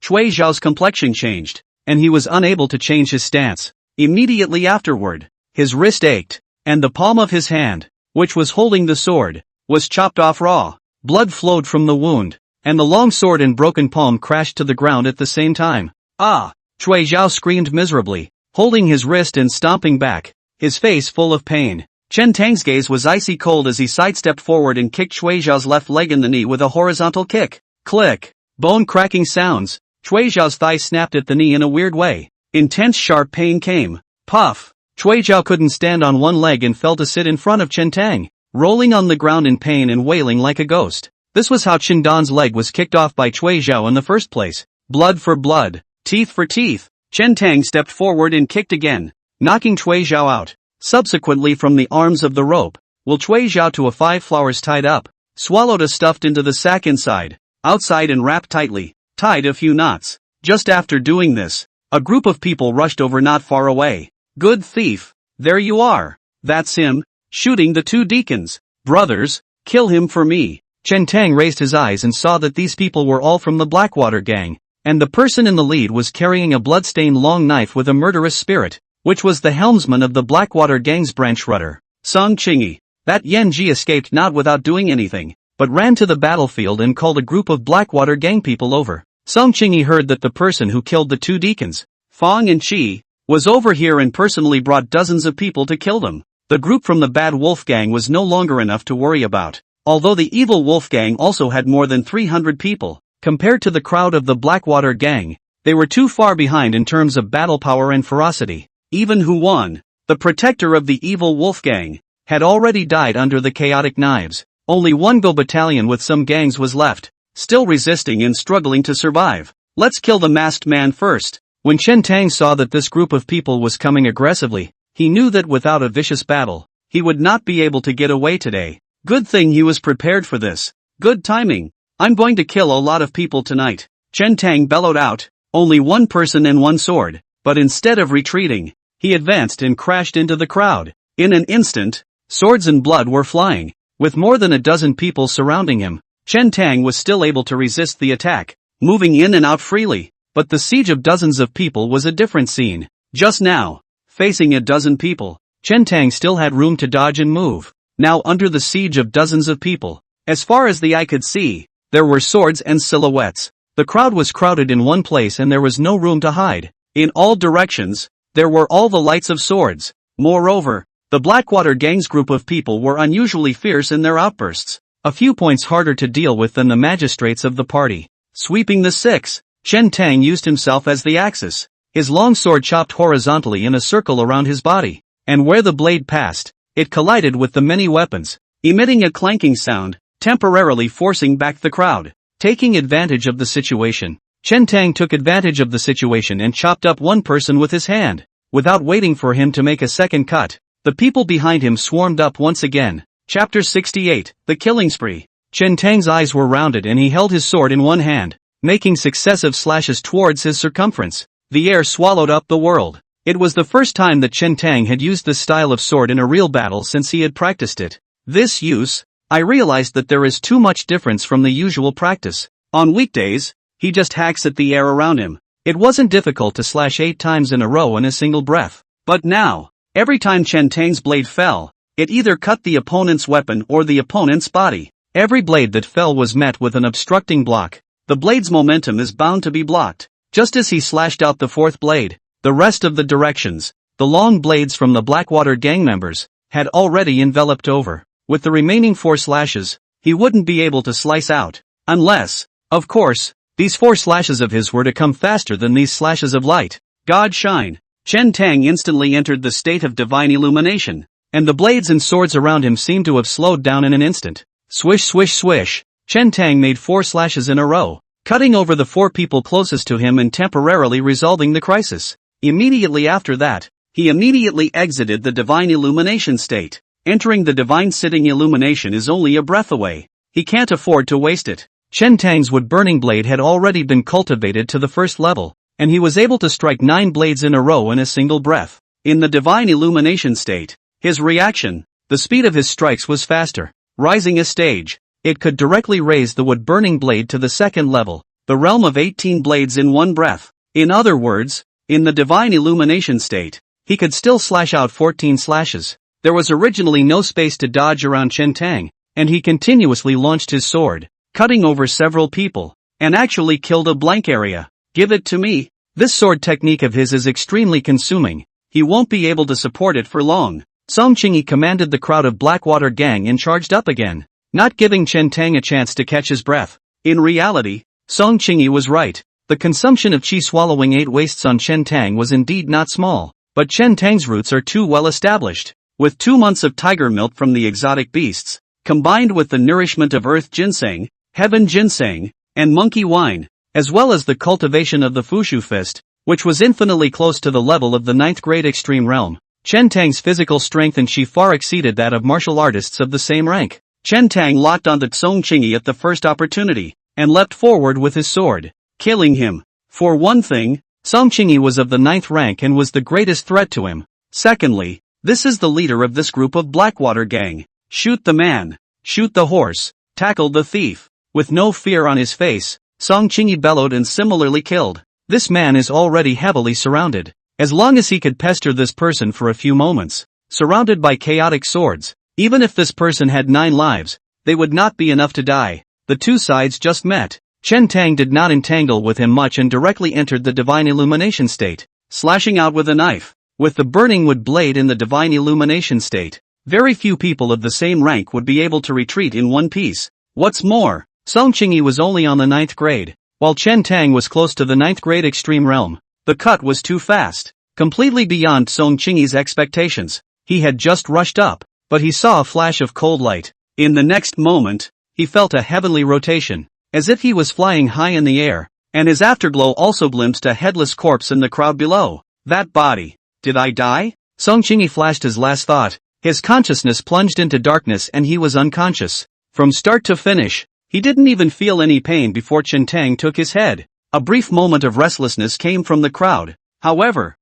Chui Zhao's complexion changed, and he was unable to change his stance. Immediately afterward, his wrist ached, and the palm of his hand, which was holding the sword, was chopped off raw. Blood flowed from the wound, and the long sword and broken palm crashed to the ground at the same time. Ah! Chui Zhao screamed miserably, holding his wrist and stomping back, his face full of pain. Chen Tang's gaze was icy cold as he sidestepped forward and kicked Chui Zhao's left leg in the knee with a horizontal kick. Click! Bone-cracking sounds. Chui Zhao's thigh snapped at the knee in a weird way. Intense sharp pain came. Puff! Chui Zhao couldn't stand on one leg and fell to sit in front of Chen Tang, rolling on the ground in pain and wailing like a ghost. This was how Chen Dan's leg was kicked off by Chui Zhao in the first place. Blood for blood, teeth for teeth. Chen Tang stepped forward and kicked again, knocking Chui Zhao out. Subsequently from the arms of the rope, will Chui Zhao to a 5 flowers tied up, swallowed a stuffed into the sack inside, outside and wrapped tightly, tied a few knots. Just after doing this, a group of people rushed over not far away. Good thief, there you are. That's him, shooting the 2 deacons. Brothers, kill him for me. Chen Tang raised his eyes and saw that these people were all from the Blackwater gang, and the person in the lead was carrying a blood-stained long knife with a murderous spirit, which was the helmsman of the Blackwater gang's branch rudder, Song Qingyi. That Yan Ji escaped not without doing anything, but ran to the battlefield and called a group of Blackwater gang people over. Song Qingyi heard that the person who killed the 2 deacons, Fong and Qi, was over here and personally brought dozens of people to kill them. The group from the Bad Wolf gang was no longer enough to worry about, although the Evil Wolf gang also had more than 300 people. Compared to the crowd of the Blackwater gang, they were too far behind in terms of battle power and ferocity. Even Hu Wan, the protector of the Evil Wolf gang, had already died under the chaotic knives. Only one Go battalion with some gangs was left, still resisting and struggling to survive. Let's kill the masked man first. When Chen Tang saw that this group of people was coming aggressively, he knew that without a vicious battle, he would not be able to get away today. Good thing he was prepared for this. Good timing. I'm going to kill a lot of people tonight. Chen Tang bellowed out, only one person and one sword, but instead of retreating, he advanced and crashed into the crowd. In an instant, swords and blood were flying. With more than a dozen people surrounding him, Chen Tang was still able to resist the attack, moving in and out freely. But the siege of dozens of people was a different scene. Just now, facing a dozen people, Chen Tang still had room to dodge and move. Now under the siege of dozens of people, as far as the eye could see, there were swords and silhouettes. The crowd was crowded in one place and there was no room to hide. In all directions, there were all the lights of swords. Moreover, the Blackwater gang's group of people were unusually fierce in their outbursts, a few points harder to deal with than the magistrates of the party. Sweeping the 6, Chen Tang used himself as the axis. His long sword chopped horizontally in a circle around his body, and where the blade passed, it collided with the many weapons, emitting a clanking sound, temporarily forcing back the crowd. Taking advantage of the situation, Chen Tang took advantage of the situation and chopped up one person with his hand. Without waiting for him to make a second cut, the people behind him swarmed up once again. Chapter 68, The Killing Spree. Chen Tang's eyes were rounded and he held his sword in one hand, making successive slashes towards his circumference. The air swallowed up the world. It was the first time that Chen Tang had used this style of sword in a real battle since he had practiced it. This use, I realized that there is too much difference from the usual practice. On weekdays, he just hacks at the air around him. It wasn't difficult to slash 8 times in a row in a single breath. But now, every time Chen Tang's blade fell, it either cut the opponent's weapon or the opponent's body. Every blade that fell was met with an obstructing block. The blade's momentum is bound to be blocked. Just as he slashed out the 4th blade, the rest of the directions, the long blades from the Blackwater gang members, had already enveloped over. With the remaining 4 slashes, he wouldn't be able to slice out. Unless, of course, these 4 slashes of his were to come faster than these slashes of light. God shine. Chen Tang instantly entered the state of divine illumination, and the blades and swords around him seemed to have slowed down in an instant. Swish swish swish. Chen Tang made 4 slashes in a row, cutting over the 4 people closest to him and temporarily resolving the crisis. Immediately after that, he immediately exited the divine illumination state. Entering the divine sitting illumination is only a breath away. He can't afford to waste it. Chen Tang's wood-burning blade had already been cultivated to the 1st level, and he was able to strike 9 blades in a row in a single breath. In the divine illumination state, his reaction, the speed of his strikes was faster. Rising a stage, it could directly raise the wood-burning blade to the 2nd level, the realm of 18 blades in one breath. In other words, in the divine illumination state, he could still slash out 14 slashes. There was originally no space to dodge around Chen Tang, and he continuously launched his sword, cutting over several people, and actually killed a blank area. Give it to me. This sword technique of his is extremely consuming. He won't be able to support it for long. Song Qingyi commanded the crowd of Blackwater gang and charged up again, not giving Chen Tang a chance to catch his breath. In reality, Song Qingyi was right. The consumption of qi swallowing 8 wastes on Chen Tang was indeed not small, but Chen Tang's roots are too well established. With 2 months of tiger milk from the exotic beasts, combined with the nourishment of earth ginseng, heaven ginseng, and monkey wine, as well as the cultivation of the Fushu fist, which was infinitely close to the level of the 9th grade extreme realm, Chen Tang's physical strength and qi far exceeded that of martial artists of the same rank. Chen Tang locked onto Song Qingyi at the first opportunity, and leapt forward with his sword, killing him. For one thing, Song Qingyi was of the 9th rank and was the greatest threat to him. Secondly, this is the leader of this group of Blackwater gang. Shoot the man, shoot the horse, tackle the thief. With no fear on his face, Song Qingyi bellowed and similarly killed. This man is already heavily surrounded. As long as he could pester this person for a few moments, surrounded by chaotic swords, even if this person had 9 lives, they would not be enough to die. The 2 sides just met. Chen Tang did not entangle with him much and directly entered the divine illumination state, slashing out with a knife. With the burning wood blade in the divine illumination state, very few people of the same rank would be able to retreat in one piece. What's more, Song Qingyi was only on the 9th grade, while Chen Tang was close to the 9th grade extreme realm. The cut was too fast, completely beyond Song Qingyi's expectations. He had just rushed up, but he saw a flash of cold light. In the next moment, he felt a heavenly rotation, as if he was flying high in the air, and his afterglow also glimpsed a headless corpse in the crowd below. That body. Did I die? Song Qingyi flashed his last thought. His consciousness plunged into darkness and he was unconscious. From start to finish, he didn't even feel any pain before Chen Tang took his head. A brief moment of restlessness came from the crowd. However,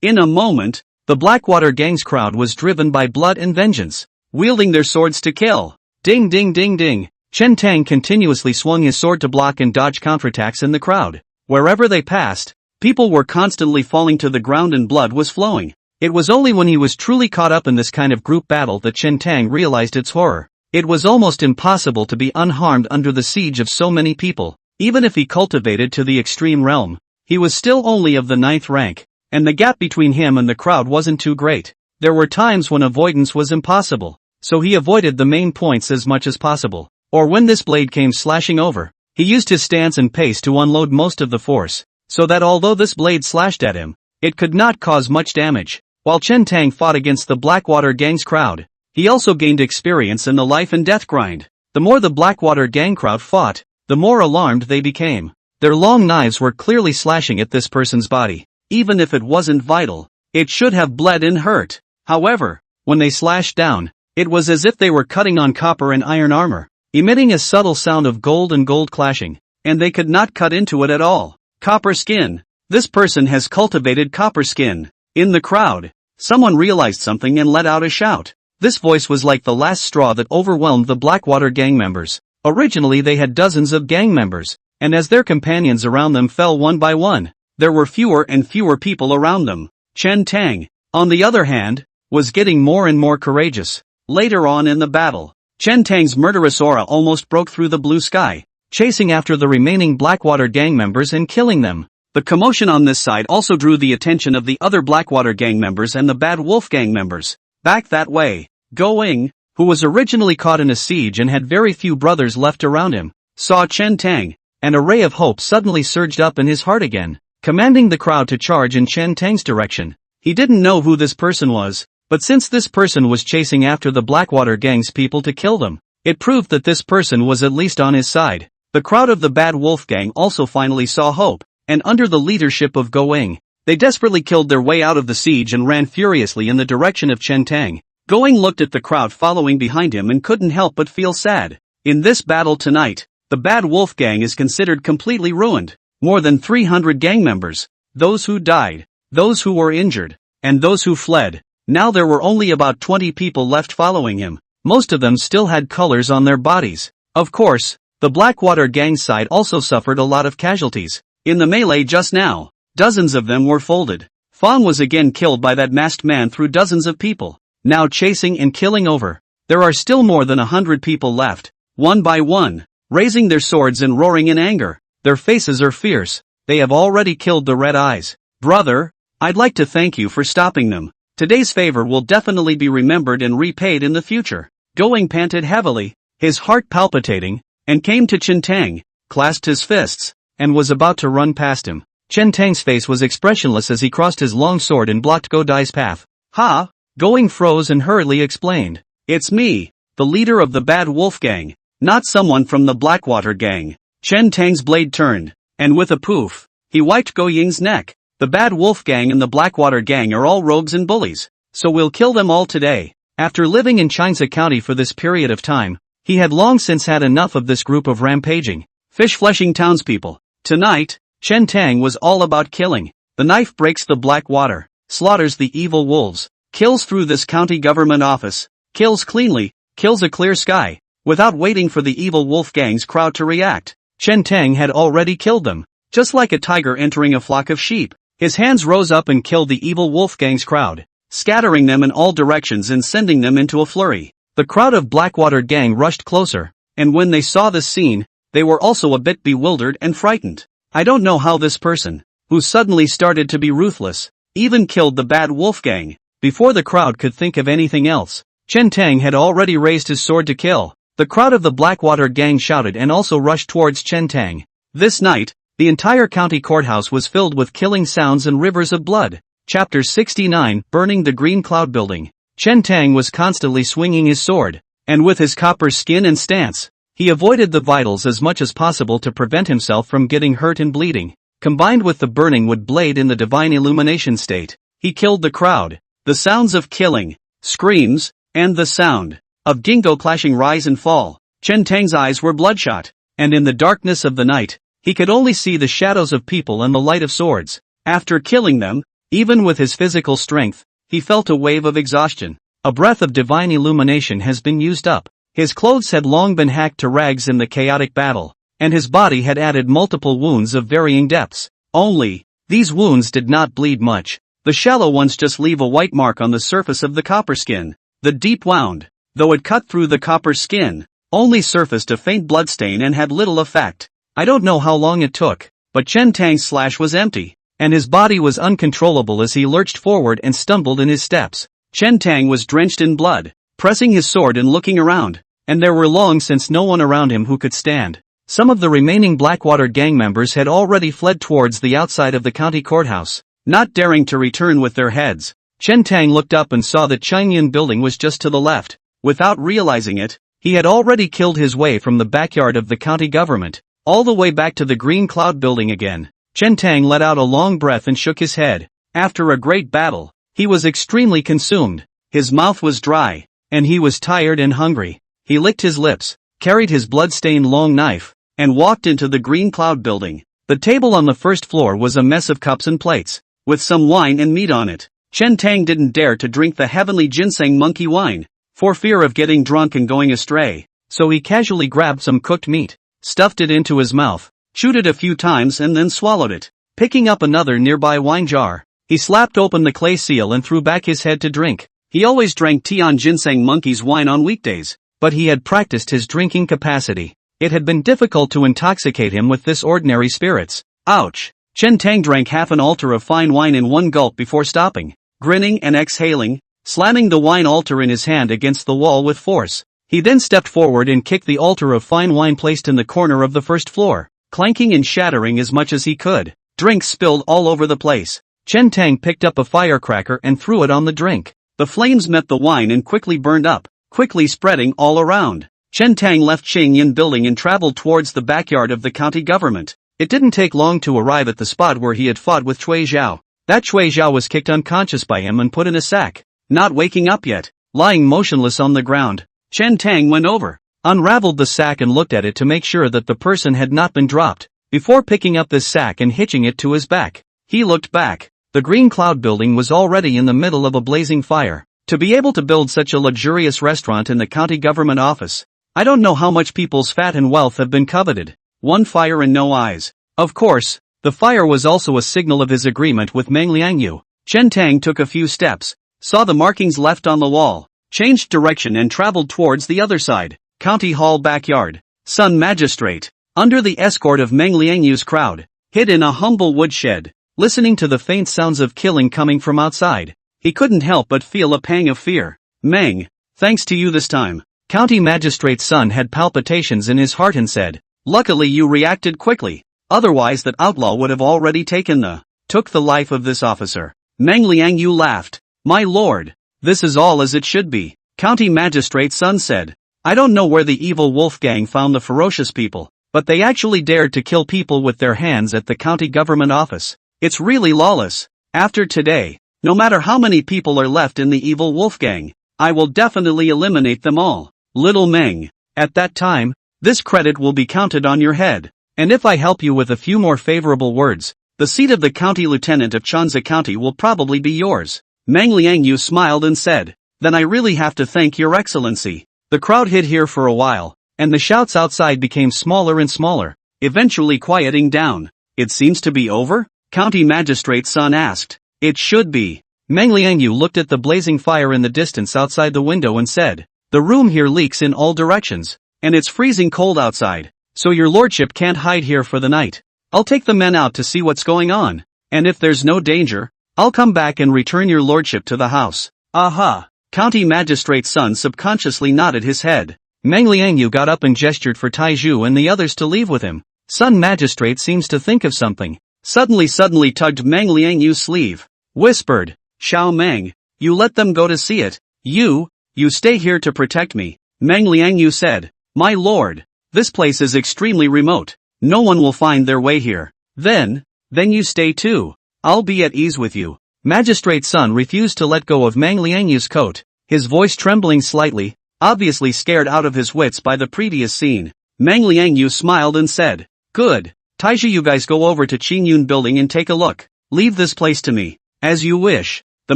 in a moment, the Blackwater gang's crowd was driven by blood and vengeance, wielding their swords to kill. Ding ding ding ding. Chen Tang continuously swung his sword to block and dodge counterattacks in the crowd. Wherever they passed, people were constantly falling to the ground and blood was flowing. It was only when he was truly caught up in this kind of group battle that Chen Tang realized its horror. It was almost impossible to be unharmed under the siege of so many people. Even if he cultivated to the extreme realm, he was still only of the 9th rank, and the gap between him and the crowd wasn't too great. There were times when avoidance was impossible, so he avoided the main points as much as possible. Or when this blade came slashing over, He used his stance and pace to unload most of the force, so that although this blade slashed at him, it could not cause much damage. While Chen Tang fought against the Blackwater Gang's crowd, he also gained experience in the life and death grind. The more the Blackwater Gang crowd fought, the more alarmed they became. Their long knives were clearly slashing at this person's body. Even if it wasn't vital, it should have bled and hurt. However, when they slashed down, it was as if they were cutting on copper and iron armor, emitting a subtle sound of gold and gold clashing, and they could not cut into it at all. Copper skin. This person has cultivated copper skin. In the crowd, someone realized something and let out a shout. This voice was like the last straw that overwhelmed the Blackwater gang members. Originally they had dozens of gang members, and as their companions around them fell one by one, there were fewer and fewer people around them. Chen Tang, on the other hand, was getting more and more courageous. Later on in the battle, Chen Tang's murderous aura almost broke through the blue sky, chasing after the remaining Blackwater gang members and killing them. The commotion on this side also drew the attention of the other Blackwater gang members and the Bad Wolf gang members. Back that way, Going, who was originally caught in a siege and had very few brothers left around him, saw Chen Tang, and a ray of hope suddenly surged up in his heart again, commanding the crowd to charge in Chen Tang's direction. He didn't know who this person was, but since this person was chasing after the Blackwater gang's people to kill them, it proved that this person was at least on his side. The crowd of the Bad Wolf gang also finally saw hope, and under the leadership of Going, they desperately killed their way out of the siege and ran furiously in the direction of Chen Tang. Going looked at the crowd following behind him and couldn't help but feel sad. In this battle tonight, the Bad Wolf gang is considered completely ruined. More than 300 gang members, those who died, those who were injured, and those who fled. Now there were only about 20 people left following him. Most of them still had colors on their bodies. Of course, the Blackwater gang side also suffered a lot of casualties. In the melee just now, dozens of them were folded. Fang was again killed by that masked man through dozens of people, now chasing and killing over. There are still more than 100 people left, one by one, raising their swords and roaring in anger. Their faces are fierce. They have already killed the Red Eyes. Brother, I'd like to thank you for stopping them. Today's favor will definitely be remembered and repaid in the future. Going panted heavily, his heart palpitating, and came to Chen Tang, clasped his fists, and was about to run past him. Chen Tang's face was expressionless as he crossed his long sword and blocked Go Dai's path. Ha! Going froze and hurriedly explained. It's me, the leader of the Bad Wolf gang, not someone from the Blackwater gang. Chen Tang's blade turned, and with a poof, he wiped Go Ying's neck. The Bad Wolf gang and the Blackwater gang are all rogues and bullies, so we'll kill them all today. After living in Changsha County for this period of time, he had long since had enough of this group of rampaging, fish-fleshing townspeople. Tonight, Chen Tang was all about killing. The knife breaks the black water, slaughters the evil wolves, kills through this county government office, kills cleanly, kills a clear sky, without waiting for the evil wolf gang's crowd to react. Chen Tang had already killed them, just like a tiger entering a flock of sheep. His hands rose up and killed the evil wolf gang's crowd, scattering them in all directions and sending them into a flurry. The crowd of Blackwater gang rushed closer, and when they saw this scene, they were also a bit bewildered and frightened. I don't know how this person, who suddenly started to be ruthless, even killed the Bad Wolf gang. Before the crowd could think of anything else, Chen Tang had already raised his sword to kill. The crowd of the Blackwater gang shouted and also rushed towards Chen Tang. This night, the entire county courthouse was filled with killing sounds and rivers of blood. Chapter 69, Burning the Green Cloud Building. Chen Tang was constantly swinging his sword, and with his copper skin and stance, he avoided the vitals as much as possible to prevent himself from getting hurt and bleeding. Combined with the burning wood blade in the divine illumination state, he killed the crowd. The sounds of killing, screams, and the sound of dingo clashing rise and fall. Chen Tang's eyes were bloodshot, and in the darkness of the night, he could only see the shadows of people and the light of swords. After killing them, even with his physical strength, he felt a wave of exhaustion. A breath of divine illumination has been used up. His clothes had long been hacked to rags in the chaotic battle, and his body had added multiple wounds of varying depths. Only, these wounds did not bleed much. The shallow ones just leave a white mark on the surface of the copper skin. The deep wound, though it cut through the copper skin, only surfaced a faint bloodstain and had little effect. I don't know how long it took, but Chen Tang's slash was empty, and his body was uncontrollable as he lurched forward and stumbled in his steps. Chen Tang was drenched in blood, pressing his sword and looking around, and there were long since no one around him who could stand. Some of the remaining Blackwater gang members had already fled towards the outside of the county courthouse, not daring to return with their heads. Chen Tang looked up and saw that Qingyun building was just to the left. Without realizing it, he had already killed his way from the backyard of the county government, all the way back to the Green Cloud building again. Chen Tang let out a long breath and shook his head. After a great battle, he was extremely consumed. His mouth was dry, and he was tired and hungry. He licked his lips, carried his blood-stained long knife, and walked into the Green Cloud building. The table on the first floor was a mess of cups and plates, with some wine and meat on it. Chen Tang didn't dare to drink the heavenly ginseng monkey wine, for fear of getting drunk and going astray, so he casually grabbed some cooked meat, stuffed it into his mouth, chewed it a few times and then swallowed it. Picking up another nearby wine jar, he slapped open the clay seal and threw back his head to drink. He always drank tea on ginseng monkey's wine on weekdays, but he had practiced his drinking capacity. It had been difficult to intoxicate him with this ordinary spirits. Ouch! Chen Tang drank half an altar of fine wine in one gulp before stopping, grinning and exhaling, slamming the wine altar in his hand against the wall with force. He then stepped forward and kicked the altar of fine wine placed in the corner of the first floor, clanking and shattering as much as he could. Drinks spilled all over the place. Chen Tang picked up a firecracker and threw it on the drink. The flames met the wine and quickly burned up, quickly spreading all around. Chen Tang left Qingyun building and traveled towards the backyard of the county government. It didn't take long to arrive at the spot where he had fought with Cui Zhao. That Cui Zhao was kicked unconscious by him and put in a sack. Not waking up yet, lying motionless on the ground, Chen Tang went over, unraveled the sack and looked at it to make sure that the person had not been dropped. Before picking up this sack and hitching it to his back, he looked back. The Green Cloud building was already in the middle of a blazing fire. To be able to build such a luxurious restaurant in the county government office, I don't know how much people's fat and wealth have been coveted. One fire and no eyes. Of course, the fire was also a signal of his agreement with Meng Liangyu. Chen Tang took a few steps, saw the markings left on the wall, changed direction and traveled towards the other side. County Hall backyard. Sun Magistrate, under the escort of Meng Liangyu's crowd, hid in a humble woodshed, listening to the faint sounds of killing coming from outside. He couldn't help but feel a pang of fear. Meng, thanks to you this time. County Magistrate's son had palpitations in his heart and said, luckily you reacted quickly, otherwise that outlaw would have already took the life of this officer. Meng Liangyu laughed. My lord, this is all as it should be. County Magistrate's son said, I don't know where the evil wolf gang found the ferocious people, but they actually dared to kill people with their hands at the county government office. It's really lawless. After today, no matter how many people are left in the evil wolf gang, I will definitely eliminate them all. Little Meng, at that time, this credit will be counted on your head. And if I help you with a few more favorable words, the seat of the county lieutenant of Chanza County will probably be yours. Meng Liangyu smiled and said, then I really have to thank your excellency. The crowd hid here for a while, and the shouts outside became smaller and smaller, eventually quieting down. It seems to be over? County Magistrate's son asked. It should be. Meng Liangyu looked at the blazing fire in the distance outside the window and said, the room here leaks in all directions, and it's freezing cold outside, so your lordship can't hide here for the night. I'll take the men out to see what's going on, and if there's no danger, I'll come back and return your lordship to the house. Aha! County Magistrate's son subconsciously nodded his head. Meng Liangyu got up and gestured for Taizhu and the others to leave with him. Sun Magistrate seems to think of something. Suddenly tugged Meng Liangyu's sleeve. Whispered, Xiao Meng, you let them go to see it. You stay here to protect me. Meng Liangyu said, my lord, this place is extremely remote. No one will find their way here. Then you stay too. I'll be at ease with you. Magistrate's son refused to let go of Meng Liangyu's coat, his voice trembling slightly, obviously scared out of his wits by the previous scene. Meng Liangyu smiled and said, good. Taizhu, you guys go over to Qingyun building and take a look. Leave this place to me. As you wish. The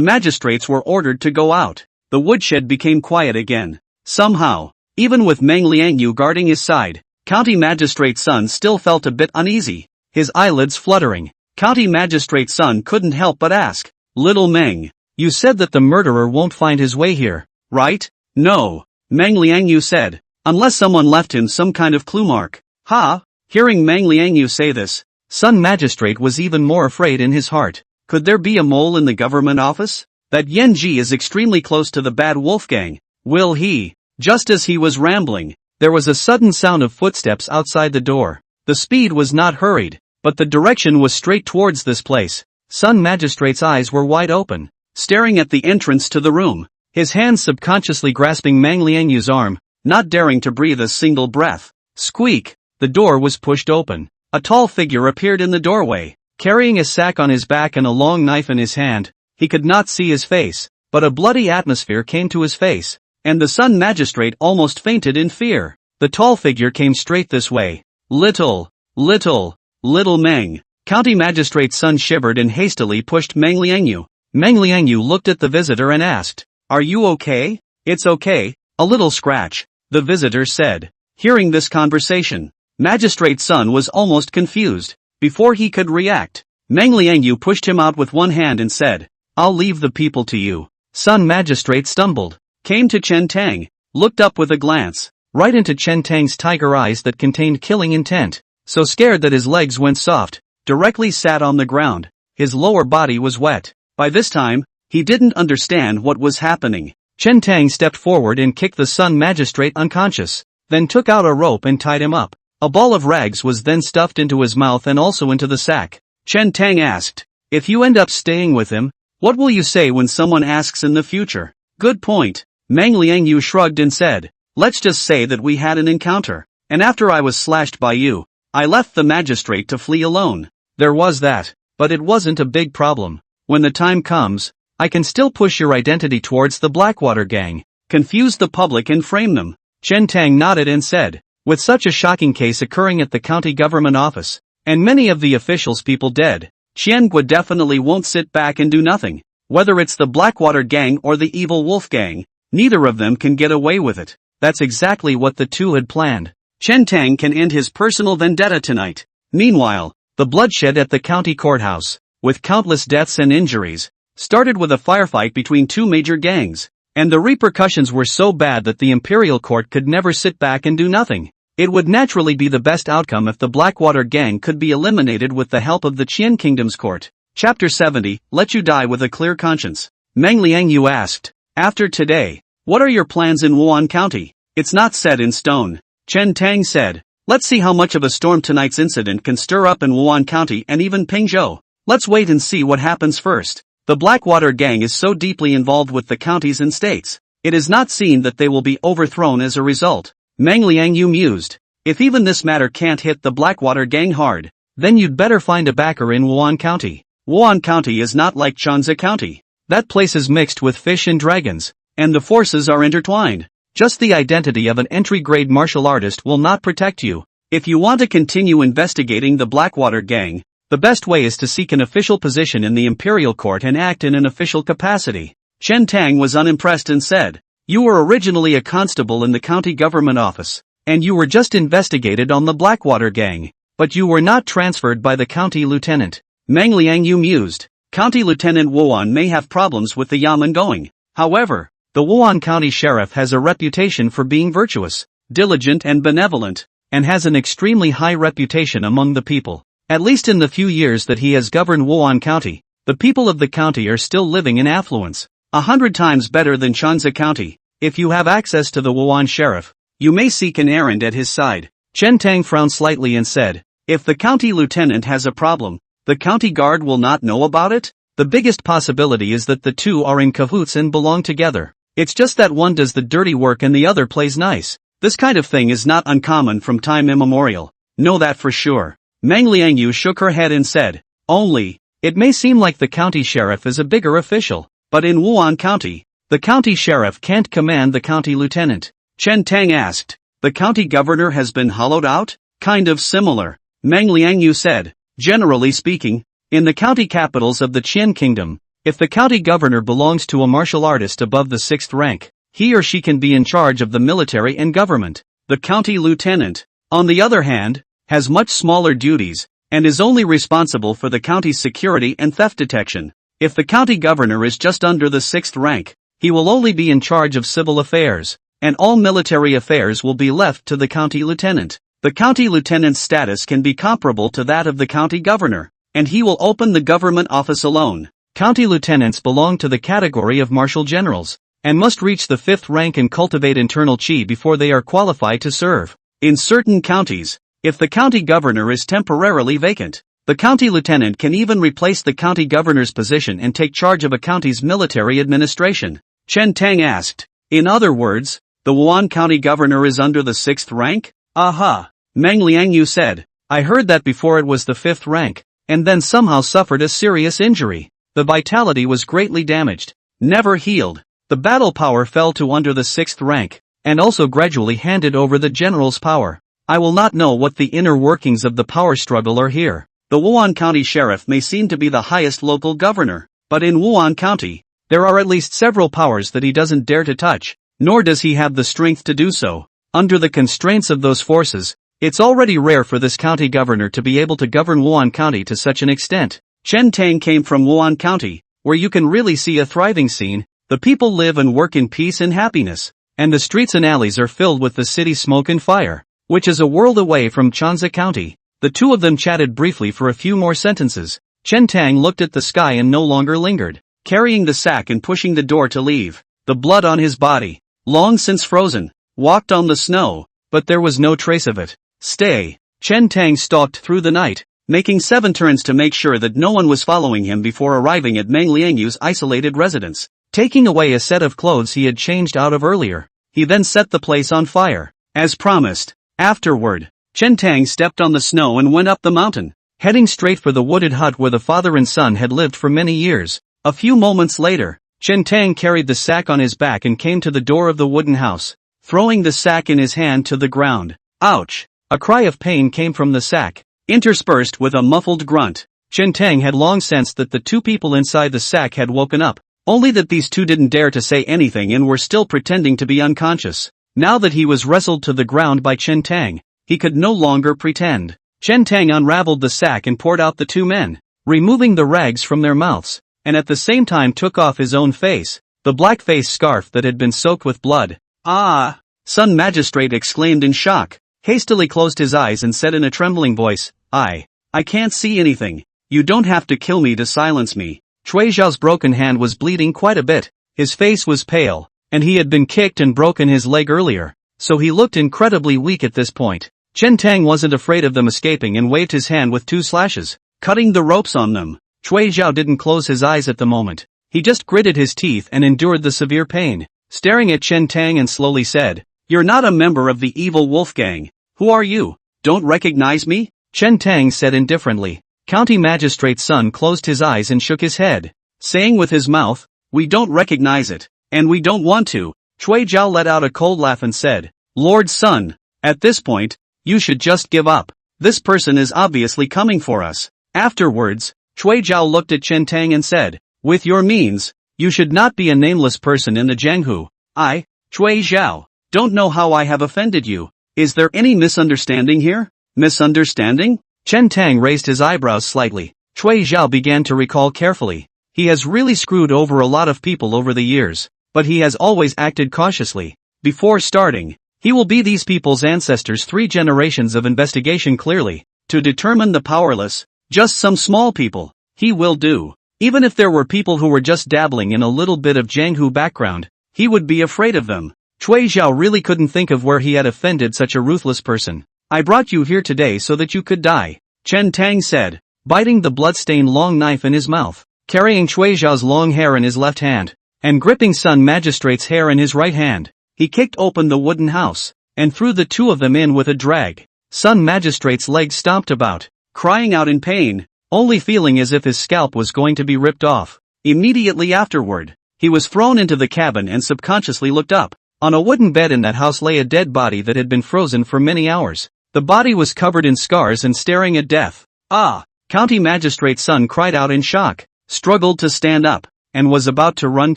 magistrates were ordered to go out. The woodshed became quiet again. Somehow, even with Meng Liangyu guarding his side, County Magistrate's son still felt a bit uneasy, his eyelids fluttering. County Magistrate's son couldn't help but ask, little Meng, you said that the murderer won't find his way here, right? No, Meng Liangyu said, unless someone left him some kind of clue mark. Ha! Hearing Meng Liangyu say this, Sun Magistrate was even more afraid in his heart. Could there be a mole in the government office? That Yan Ji is extremely close to the bad wolf gang. Will he? Just as he was rambling, There was a sudden sound of footsteps outside the door. The speed was not hurried, but the direction was straight towards this place. Sun Magistrate's eyes were wide open, staring at the entrance to the room, his hands subconsciously grasping Mang Lianyu's arm, not daring to breathe a single breath. Squeak! The door was pushed open. A tall figure appeared in the doorway, carrying a sack on his back and a long knife in his hand. He could not see his face, but a bloody atmosphere came to his face, and the Sun Magistrate almost fainted in fear. The tall figure came straight this way. Little Meng. County Magistrate's son shivered and hastily pushed Mang Lianyu. Mang Lianyu looked at the visitor and asked, "Are you okay?" "It's okay, a little scratch," the visitor said. Hearing this conversation, Magistrate's son was almost confused. Before he could react, Mang Lianyu pushed him out with one hand and said, "I'll leave the people to you." Sun Magistrate stumbled, came to Chen Tang, looked up with a glance, right into Chen Tang's tiger eyes that contained killing intent, so scared that his legs went soft, directly sat on the ground. His lower body was wet. By this time, he didn't understand what was happening. Chen Tang stepped forward and kicked the Sun Magistrate unconscious, then took out a rope and tied him up. A ball of rags was then stuffed into his mouth and also into the sack. Chen Tang asked, "If you end up staying with him, what will you say when someone asks in the future?" "Good point." Mang Lianyu shrugged and said, "Let's just say that we had an encounter, and after I was slashed by you, I left the magistrate to flee alone. There was that, but it wasn't a big problem. When the time comes, I can still push your identity towards the Blackwater gang, confuse the public and frame them." Chen Tang nodded and said, "With such a shocking case occurring at the county government office, and many of the officials people dead, Qiangua definitely won't sit back and do nothing. Whether it's the Blackwater gang or the evil wolf gang, neither of them can get away with it." That's exactly what the two had planned. Chen Tang can end his personal vendetta tonight. Meanwhile, the bloodshed at the county courthouse, with countless deaths and injuries, started with a firefight between two major gangs, and the repercussions were so bad that the imperial court could never sit back and do nothing. It would naturally be the best outcome if the Blackwater gang could be eliminated with the help of the Qian Kingdom's court. Chapter 70, Let You Die with a Clear Conscience. Mang Lianyu asked, "After today, what are your plans in Wan County?" "It's not set in stone," Chen Tang said. "Let's see how much of a storm tonight's incident can stir up in Wan County and even Pingzhou. Let's wait and see what happens first. The Blackwater gang is so deeply involved with the counties and states, it is not seen that they will be overthrown as a result." Mang Lianyu mused, "If even this matter can't hit the Blackwater gang hard, then you'd better find a backer in Wan County. Wan County is not like Chanza County. That place is mixed with fish and dragons, and the forces are intertwined. Just the identity of an entry-grade martial artist will not protect you. If you want to continue investigating the Blackwater gang, the best way is to seek an official position in the Imperial Court and act in an official capacity." Chen Tang was unimpressed and said, "You were originally a constable in the county government office, and you were just investigated on the Blackwater gang, but you were not transferred by the county lieutenant." Mang Lianyu mused, "County Lieutenant Wuan may have problems with the Yamen going. However, the Wuan County Sheriff has a reputation for being virtuous, diligent and benevolent, and has an extremely high reputation among the people. At least in the few years that he has governed Wuan County, the people of the county are still living in affluence, 100 times better than Chanza County. If you have access to the Wuan Sheriff, you may seek an errand at his side." Chen Tang frowned slightly and said, "If the county lieutenant has a problem, the county guard will not know about it? The biggest possibility is that the two are in cahoots and belong together. It's just that one does the dirty work and the other plays nice. This kind of thing is not uncommon from time immemorial. Know that for sure." Mang Lianyu shook her head and said, "Only, it may seem like the county sheriff is a bigger official, but in Wuan County, the county sheriff can't command the county lieutenant." Chen Tang asked, "The county governor has been hollowed out?" "Kind of similar," Mang Lianyu said. "Generally speaking, in the county capitals of the Qian Kingdom, if the county governor belongs to a martial artist above the 6th rank, he or she can be in charge of the military and government. The county lieutenant, on the other hand, has much smaller duties, and is only responsible for the county's security and theft detection. If the county governor is just under the 6th rank, he will only be in charge of civil affairs, and all military affairs will be left to the county lieutenant. The county lieutenant's status can be comparable to that of the county governor, and he will open the government office alone. County lieutenants belong to the category of marshal generals, and must reach the 5th rank and cultivate internal chi before they are qualified to serve. In certain counties, if the county governor is temporarily vacant, the county lieutenant can even replace the county governor's position and take charge of a county's military administration. Chen Tang asked. In other words, the Wan County governor is under the 6th rank? Aha! Meng Liangyu said. I heard that before it was the 5th rank, and then somehow suffered a serious injury. The vitality was greatly damaged, never healed. The battle power fell to under the 6th rank, and also gradually handed over the general's power. I will not know what the inner workings of the power struggle are here. The Wuhan County Sheriff may seem to be the highest local governor, but in Wuhan County, there are at least several powers that he doesn't dare to touch, nor does he have the strength to do so. Under the constraints of those forces, it's already rare for this county governor to be able to govern Wuhan County to such an extent. Chen Tang came from Wuhan County, where you can really see a thriving scene. The people live and work in peace and happiness, and the streets and alleys are filled with the city's smoke and fire, which is a world away from Chanza County. The two of them chatted briefly for a few more sentences. Chen Tang looked at the sky and no longer lingered, carrying the sack and pushing the door to leave. The blood on his body, long since frozen, walked on the snow, but there was no trace of it. Stay. Chen Tang stalked through the night, making 7 turns to make sure that no one was following him before arriving at Meng Liangyu's isolated residence. Taking away a set of clothes he had changed out of earlier, he then set the place on fire. As promised. Afterward, Chen Tang stepped on the snow and went up the mountain, heading straight for the wooded hut where the father and son had lived for many years. A few moments later, Chen Tang carried the sack on his back and came to the door of the wooden house, throwing the sack in his hand to the ground. Ouch! A cry of pain came from the sack, interspersed with a muffled grunt. Chen Tang had long sensed that the two people inside the sack had woken up, only that these two didn't dare to say anything and were still pretending to be unconscious. Now that he was wrestled to the ground by Chen Tang, he could no longer pretend. Chen Tang unraveled the sack and poured out the two men, removing the rags from their mouths, and at the same time took off his own face, the black face scarf that had been soaked with blood. Ah! Sun Magistrate exclaimed in shock, hastily closed his eyes and said in a trembling voice, I can't see anything. You don't have to kill me to silence me. Cui Zhao's broken hand was bleeding quite a bit, his face was pale, and he had been kicked and broken his leg earlier, so he looked incredibly weak at this point. Chen Tang wasn't afraid of them escaping and waved his hand with 2 slashes, cutting the ropes on them. Cui Zhao didn't close his eyes at the moment. He just gritted his teeth and endured the severe pain, staring at Chen Tang and slowly said, You're not a member of the evil wolf gang. Who are you? Don't recognize me? Chen Tang said indifferently. County Magistrate's son closed his eyes and shook his head, saying with his mouth, We don't recognize it, and we don't want to. Cui Zhao let out a cold laugh and said, Lord Sun, at this point, you should just give up. This person is obviously coming for us. Afterwards, Cui Zhao looked at Chen Tang and said, With your means, you should not be a nameless person in the Jianghu. I, Cui Zhao, don't know how I have offended you. Is there any misunderstanding here? Misunderstanding? Chen Tang raised his eyebrows slightly. Cui Zhao began to recall carefully. He has really screwed over a lot of people over the years, but he has always acted cautiously. Before starting, he will be these people's ancestors' 3 generations of investigation clearly, to determine the powerless, just some small people, he will do. Even if there were people who were just dabbling in a little bit of Jianghu background, he would be afraid of them. Cui Zhao really couldn't think of where he had offended such a ruthless person. I brought you here today so that you could die, Chen Tang said, biting the blood-stained long knife in his mouth, carrying Cui Zhao's long hair in his left hand, and gripping Sun Magistrate's hair in his right hand. He kicked open the wooden house, and threw the two of them in with a drag. Sun Magistrate's legs stomped about, crying out in pain, only feeling as if his scalp was going to be ripped off. Immediately afterward, he was thrown into the cabin and subconsciously looked up. On a wooden bed in that house lay a dead body that had been frozen for many hours. The body was covered in scars and staring at death. Ah! County Magistrate's son cried out in shock, struggled to stand up, and was about to run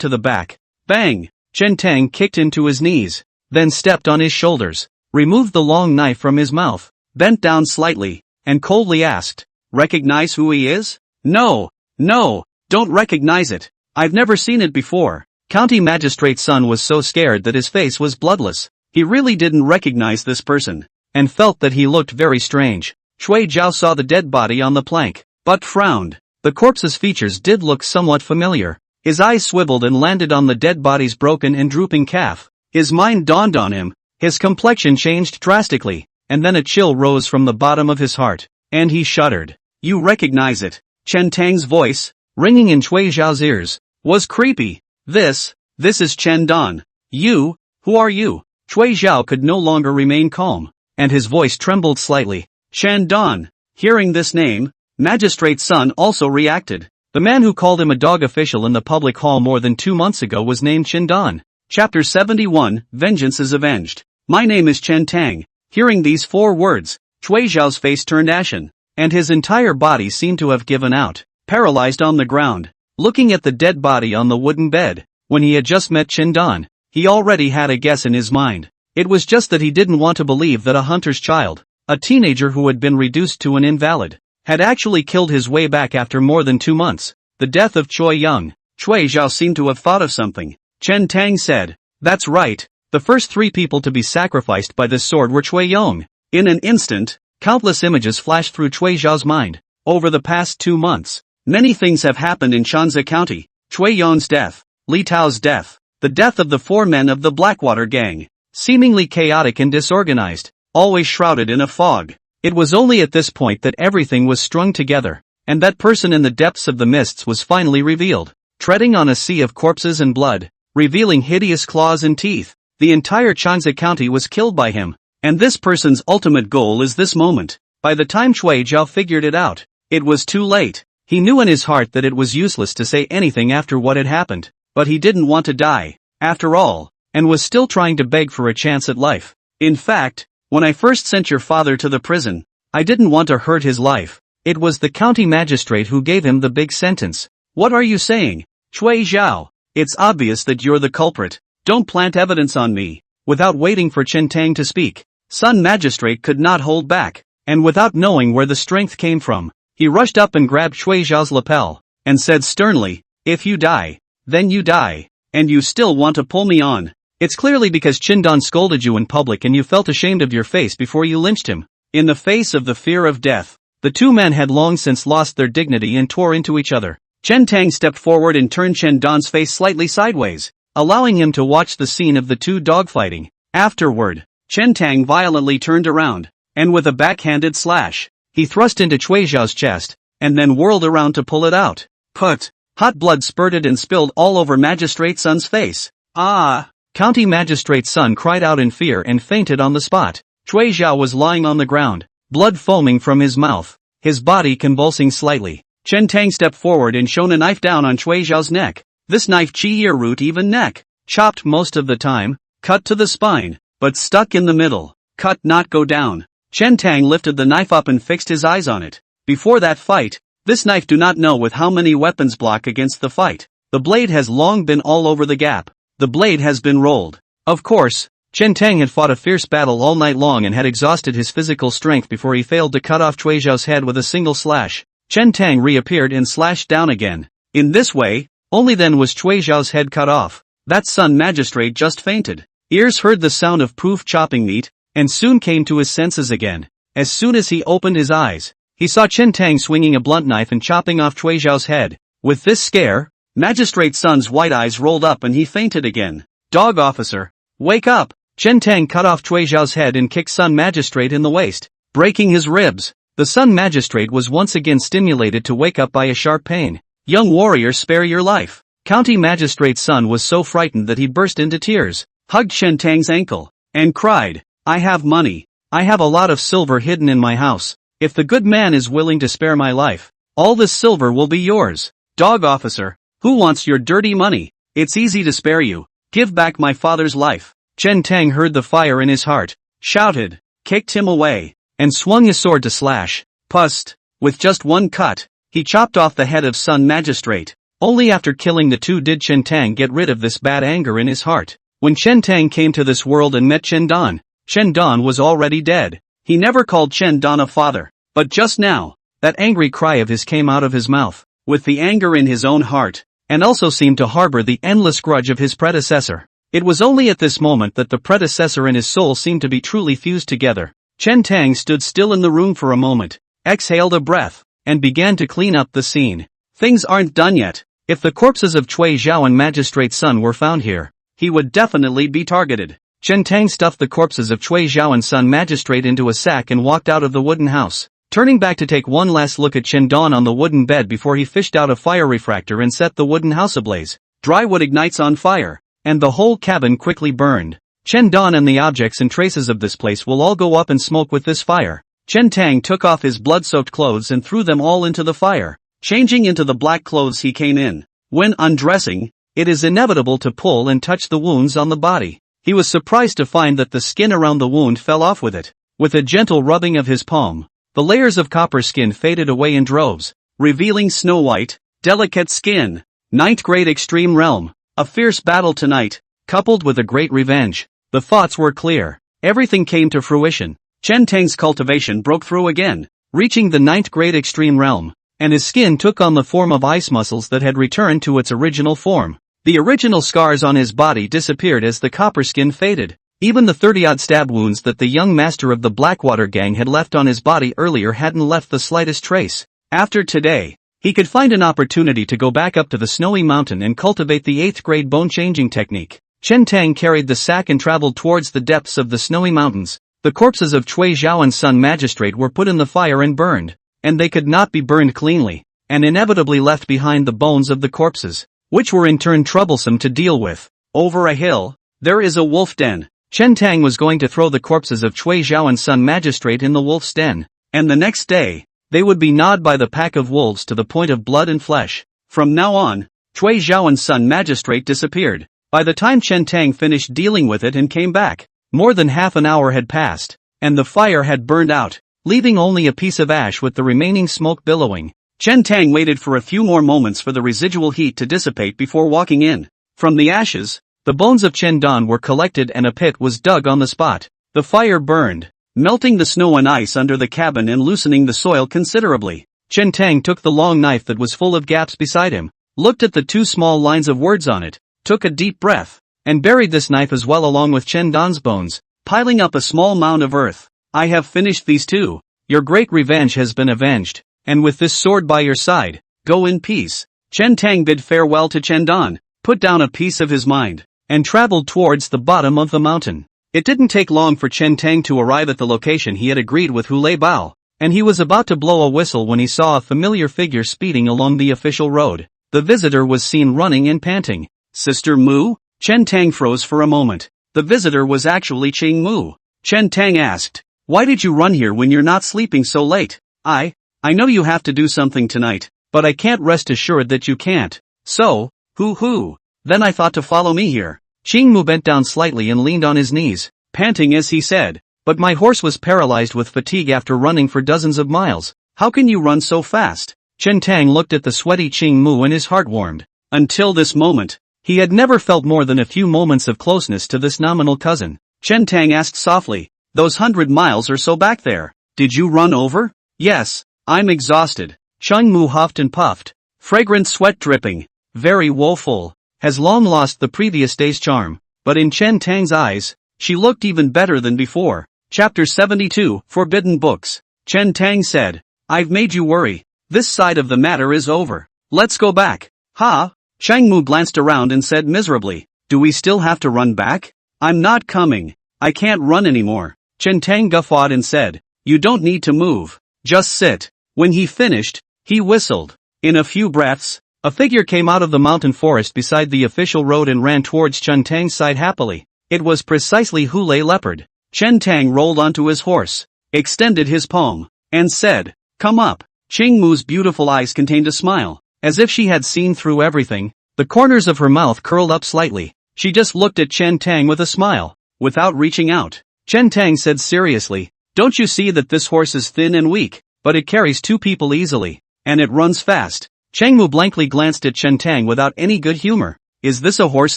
to the back. Bang! Chen Tang kicked into his knees, then stepped on his shoulders, removed the long knife from his mouth, bent down slightly, and coldly asked, Recognize who he is? No, don't recognize it. I've never seen it before. County Magistrate's son was so scared that his face was bloodless. He really didn't recognize this person, and felt that he looked very strange. Cui Zhao saw the dead body on the plank, but frowned. The corpse's features did look somewhat familiar. His eyes swiveled and landed on the dead body's broken and drooping calf. His mind dawned on him. His complexion changed drastically, and then a chill rose from the bottom of his heart, and he shuddered. You recognize it. Chen Tang's voice, ringing in Cui Zhao's ears, was creepy. This is Chen Dan. You, who are you? Cui Zhao could no longer remain calm, and his voice trembled slightly. Chen Dan. Hearing this name, Magistrate Sun also reacted. The man who called him a dog official in the public hall more than 2 months ago was named Chen Dan. Chapter 71, Vengeance is Avenged. My name is Chen Tang. Hearing these 4 words, Cui Zhao's face turned ashen, and his entire body seemed to have given out, paralyzed on the ground. Looking at the dead body on the wooden bed, when he had just met Chen Dan, he already had a guess in his mind. It was just that he didn't want to believe that a hunter's child, a teenager who had been reduced to an invalid, had actually killed his way back after more than 2 months. The death of Cui Young. Cui Zhao seemed to have thought of something. Chen Tang said, that's right. The first 3 people to be sacrificed by this sword were Cui Young. In an instant, countless images flashed through Cui Zhao's mind. Over the past 2 months, many things have happened in Shanzi County. Cui Young's death, Li Tao's death, the death of the 4 men of the Blackwater gang, seemingly chaotic and disorganized, always shrouded in a fog. It was only at this point that everything was strung together, and that person in the depths of the mists was finally revealed, treading on a sea of corpses and blood, revealing hideous claws and teeth. The entire Shanzi County was killed by him, and this person's ultimate goal is this moment. By the time Cui Zhao figured it out, it was too late. He knew in his heart that it was useless to say anything after what had happened, but he didn't want to die, after all, and was still trying to beg for a chance at life. In fact, when I first sent your father to the prison, I didn't want to hurt his life. It was the county magistrate who gave him the big sentence. What are you saying, Cui Zhao? It's obvious that you're the culprit. Don't plant evidence on me. Without waiting for Chen Tang to speak, Sun Magistrate could not hold back, and without knowing where the strength came from, he rushed up and grabbed Cui Zhao's lapel, and said sternly, if you die, then you die, and you still want to pull me on. It's clearly because Chen Dan scolded you in public and you felt ashamed of your face before you lynched him. In the face of the fear of death, the 2 men had long since lost their dignity and tore into each other. Chen Tang stepped forward and turned Chen Dan's face slightly sideways, allowing him to watch the scene of the 2 dogfighting. Afterward, Chen Tang violently turned around, and with a backhanded slash, he thrust into Cui Zhao's chest, and then whirled around to pull it out. Put! Hot blood spurted and spilled all over Magistrate Sun's face. Ah! County Magistrate Sun cried out in fear and fainted on the spot. Cui Zhao was lying on the ground, blood foaming from his mouth, his body convulsing slightly. Chen Tang stepped forward and shone a knife down on Cui Zhao's neck. This knife chi-ear root even neck, chopped most of the time, cut to the spine, but stuck in the middle, cut not go down. Chen Tang lifted the knife up and fixed his eyes on it. Before that fight, this knife do not know with how many weapons block against the fight. The blade has long been all over the gap. The blade has been rolled. Of course, Chen Tang had fought a fierce battle all night long and had exhausted his physical strength before he failed to cut off Cui Zhao's head with a single slash. Chen Tang reappeared and slashed down again. In this way, only then was Cui Zhao's head cut off. That Sun Magistrate just fainted. Ears heard the sound of poof chopping meat, and soon came to his senses again. As soon as he opened his eyes, he saw Chen Tang swinging a blunt knife and chopping off Cui Zhao's head. With this scare, Magistrate Sun's white eyes rolled up and he fainted again. Dog officer, wake up! Chen Tang cut off Cui Zhao's head and kicked Sun Magistrate in the waist, breaking his ribs. The Sun Magistrate was once again stimulated to wake up by a sharp pain. Young warrior, spare your life. County Magistrate Sun was so frightened that he burst into tears, hugged Chen Tang's ankle, and cried, I have money. I have a lot of silver hidden in my house. If the good man is willing to spare my life, all this silver will be yours. Dog officer, who wants your dirty money? It's easy to spare you. Give back my father's life. Chen Tang heard the fire in his heart, shouted, kicked him away, and swung his sword to slash. Pust! With just one cut, he chopped off the head of Sun Magistrate. Only after killing the 2 did Chen Tang get rid of this bad anger in his heart. When Chen Tang came to this world and met Chen Dan was already dead. He never called Chen Dan a father, but just now, that angry cry of his came out of his mouth, with the anger in his own heart, and also seemed to harbor the endless grudge of his predecessor. It was only at this moment that the predecessor and his soul seemed to be truly fused together. Chen Tang stood still in the room for a moment, exhaled a breath, and began to clean up the scene. Things aren't done yet. If the corpses of Cui Zhao and Magistrate Sun were found here, he would definitely be targeted. Chen Tang stuffed the corpses of Cui Zhao and Sun Magistrate into a sack and walked out of the wooden house, turning back to take one last look at Chen Dan on the wooden bed before he fished out a fire refractor and set the wooden house ablaze. Dry wood ignites on fire, and the whole cabin quickly burned. Chen Dan and the objects and traces of this place will all go up in smoke with this fire. Chen Tang took off his blood-soaked clothes and threw them all into the fire, changing into the black clothes he came in. When undressing, it is inevitable to pull and touch the wounds on the body. He was surprised to find that the skin around the wound fell off with it. With a gentle rubbing of his palm, the layers of copper skin faded away in droves, revealing snow-white, delicate skin. 9th grade extreme realm. A fierce battle tonight, coupled with a great revenge. The thoughts were clear. Everything came to fruition. Chen Tang's cultivation broke through again, reaching the 9th grade extreme realm, and his skin took on the form of ice muscles that had returned to its original form. The original scars on his body disappeared as the copper skin faded. Even the 30-odd stab wounds that the young master of the Blackwater gang had left on his body earlier hadn't left the slightest trace. After today, he could find an opportunity to go back up to the snowy mountain and cultivate the 8th grade bone-changing technique. Chen Tang carried the sack and traveled towards the depths of the snowy mountains. The corpses of Cui Zhao and Sun Magistrate were put in the fire and burned, and they could not be burned cleanly, and inevitably left behind the bones of the corpses, which were in turn troublesome to deal with. Over a hill, there is a wolf den. Chen Tang was going to throw the corpses of Cui Zhao and Sun Magistrate in the wolf's den, and the next day, they would be gnawed by the pack of wolves to the point of blood and flesh. From now on, Cui Zhao and Sun Magistrate disappeared. By the time Chen Tang finished dealing with it and came back, more than half an hour had passed, and the fire had burned out, leaving only a piece of ash with the remaining smoke billowing. Chen Tang waited for a few more moments for the residual heat to dissipate before walking in. From the ashes, the bones of Chen Dan were collected and a pit was dug on the spot. The fire burned, melting the snow and ice under the cabin and loosening the soil considerably. Chen Tang took the long knife that was full of gaps beside him, looked at the 2 small lines of words on it, took a deep breath, and buried this knife as well along with Chen Dan's bones, piling up a small mound of earth. I have finished these 2. Your great revenge has been avenged, and with this sword by your side, go in peace. Chen Tang bid farewell to Chen Dan, put down a piece of his mind, and traveled towards the bottom of the mountain. It didn't take long for Chen Tang to arrive at the location he had agreed with Hu Lei Bao, and he was about to blow a whistle when he saw a familiar figure speeding along the official road. The visitor was seen running and panting. Sister Mu? Chen Tang froze for a moment. The visitor was actually Qing Mu. Chen Tang asked, "Why did you run here when you're not sleeping so late?" I know you have to do something tonight, but I can't rest assured that you can't. So, then I thought to follow me here. Qing Mu bent down slightly and leaned on his knees, panting as he said, "But my horse was paralyzed with fatigue after running for dozens of miles. How can you run so fast?" Chen Tang looked at the sweaty Qing Mu and his heart warmed. Until this moment, he had never felt more than a few moments of closeness to this nominal cousin. Chen Tang asked softly, "Those 100 miles or so back there, did you run over?" "Yes, I'm exhausted." Qing Mu huffed and puffed, fragrant sweat dripping, very woeful, has long lost the previous day's charm, but in Chen Tang's eyes, she looked even better than before. Chapter 72, Forbidden Books. Chen Tang said, "I've made you worry. This side of the matter is over. Let's go back." "Ha?" Qing Mu glanced around and said miserably, "Do we still have to run back?" "I'm not coming. I can't run anymore." Chen Tang guffawed and said, "You don't need to move. Just sit." When he finished, he whistled. In a few breaths, a figure came out of the mountain forest beside the official road and ran towards Chen Tang's side happily. It was precisely Hu Lei Leopard. Chen Tang rolled onto his horse, extended his palm, and said, "Come up." Qing Mu's beautiful eyes contained a smile, as if she had seen through everything. The corners of her mouth curled up slightly. She just looked at Chen Tang with a smile, without reaching out. Chen Tang said seriously, "Don't you see that this horse is thin and weak, but it carries 2 people easily, and it runs fast?" Qing Mu blankly glanced at Chen Tang without any good humor. "Is this a horse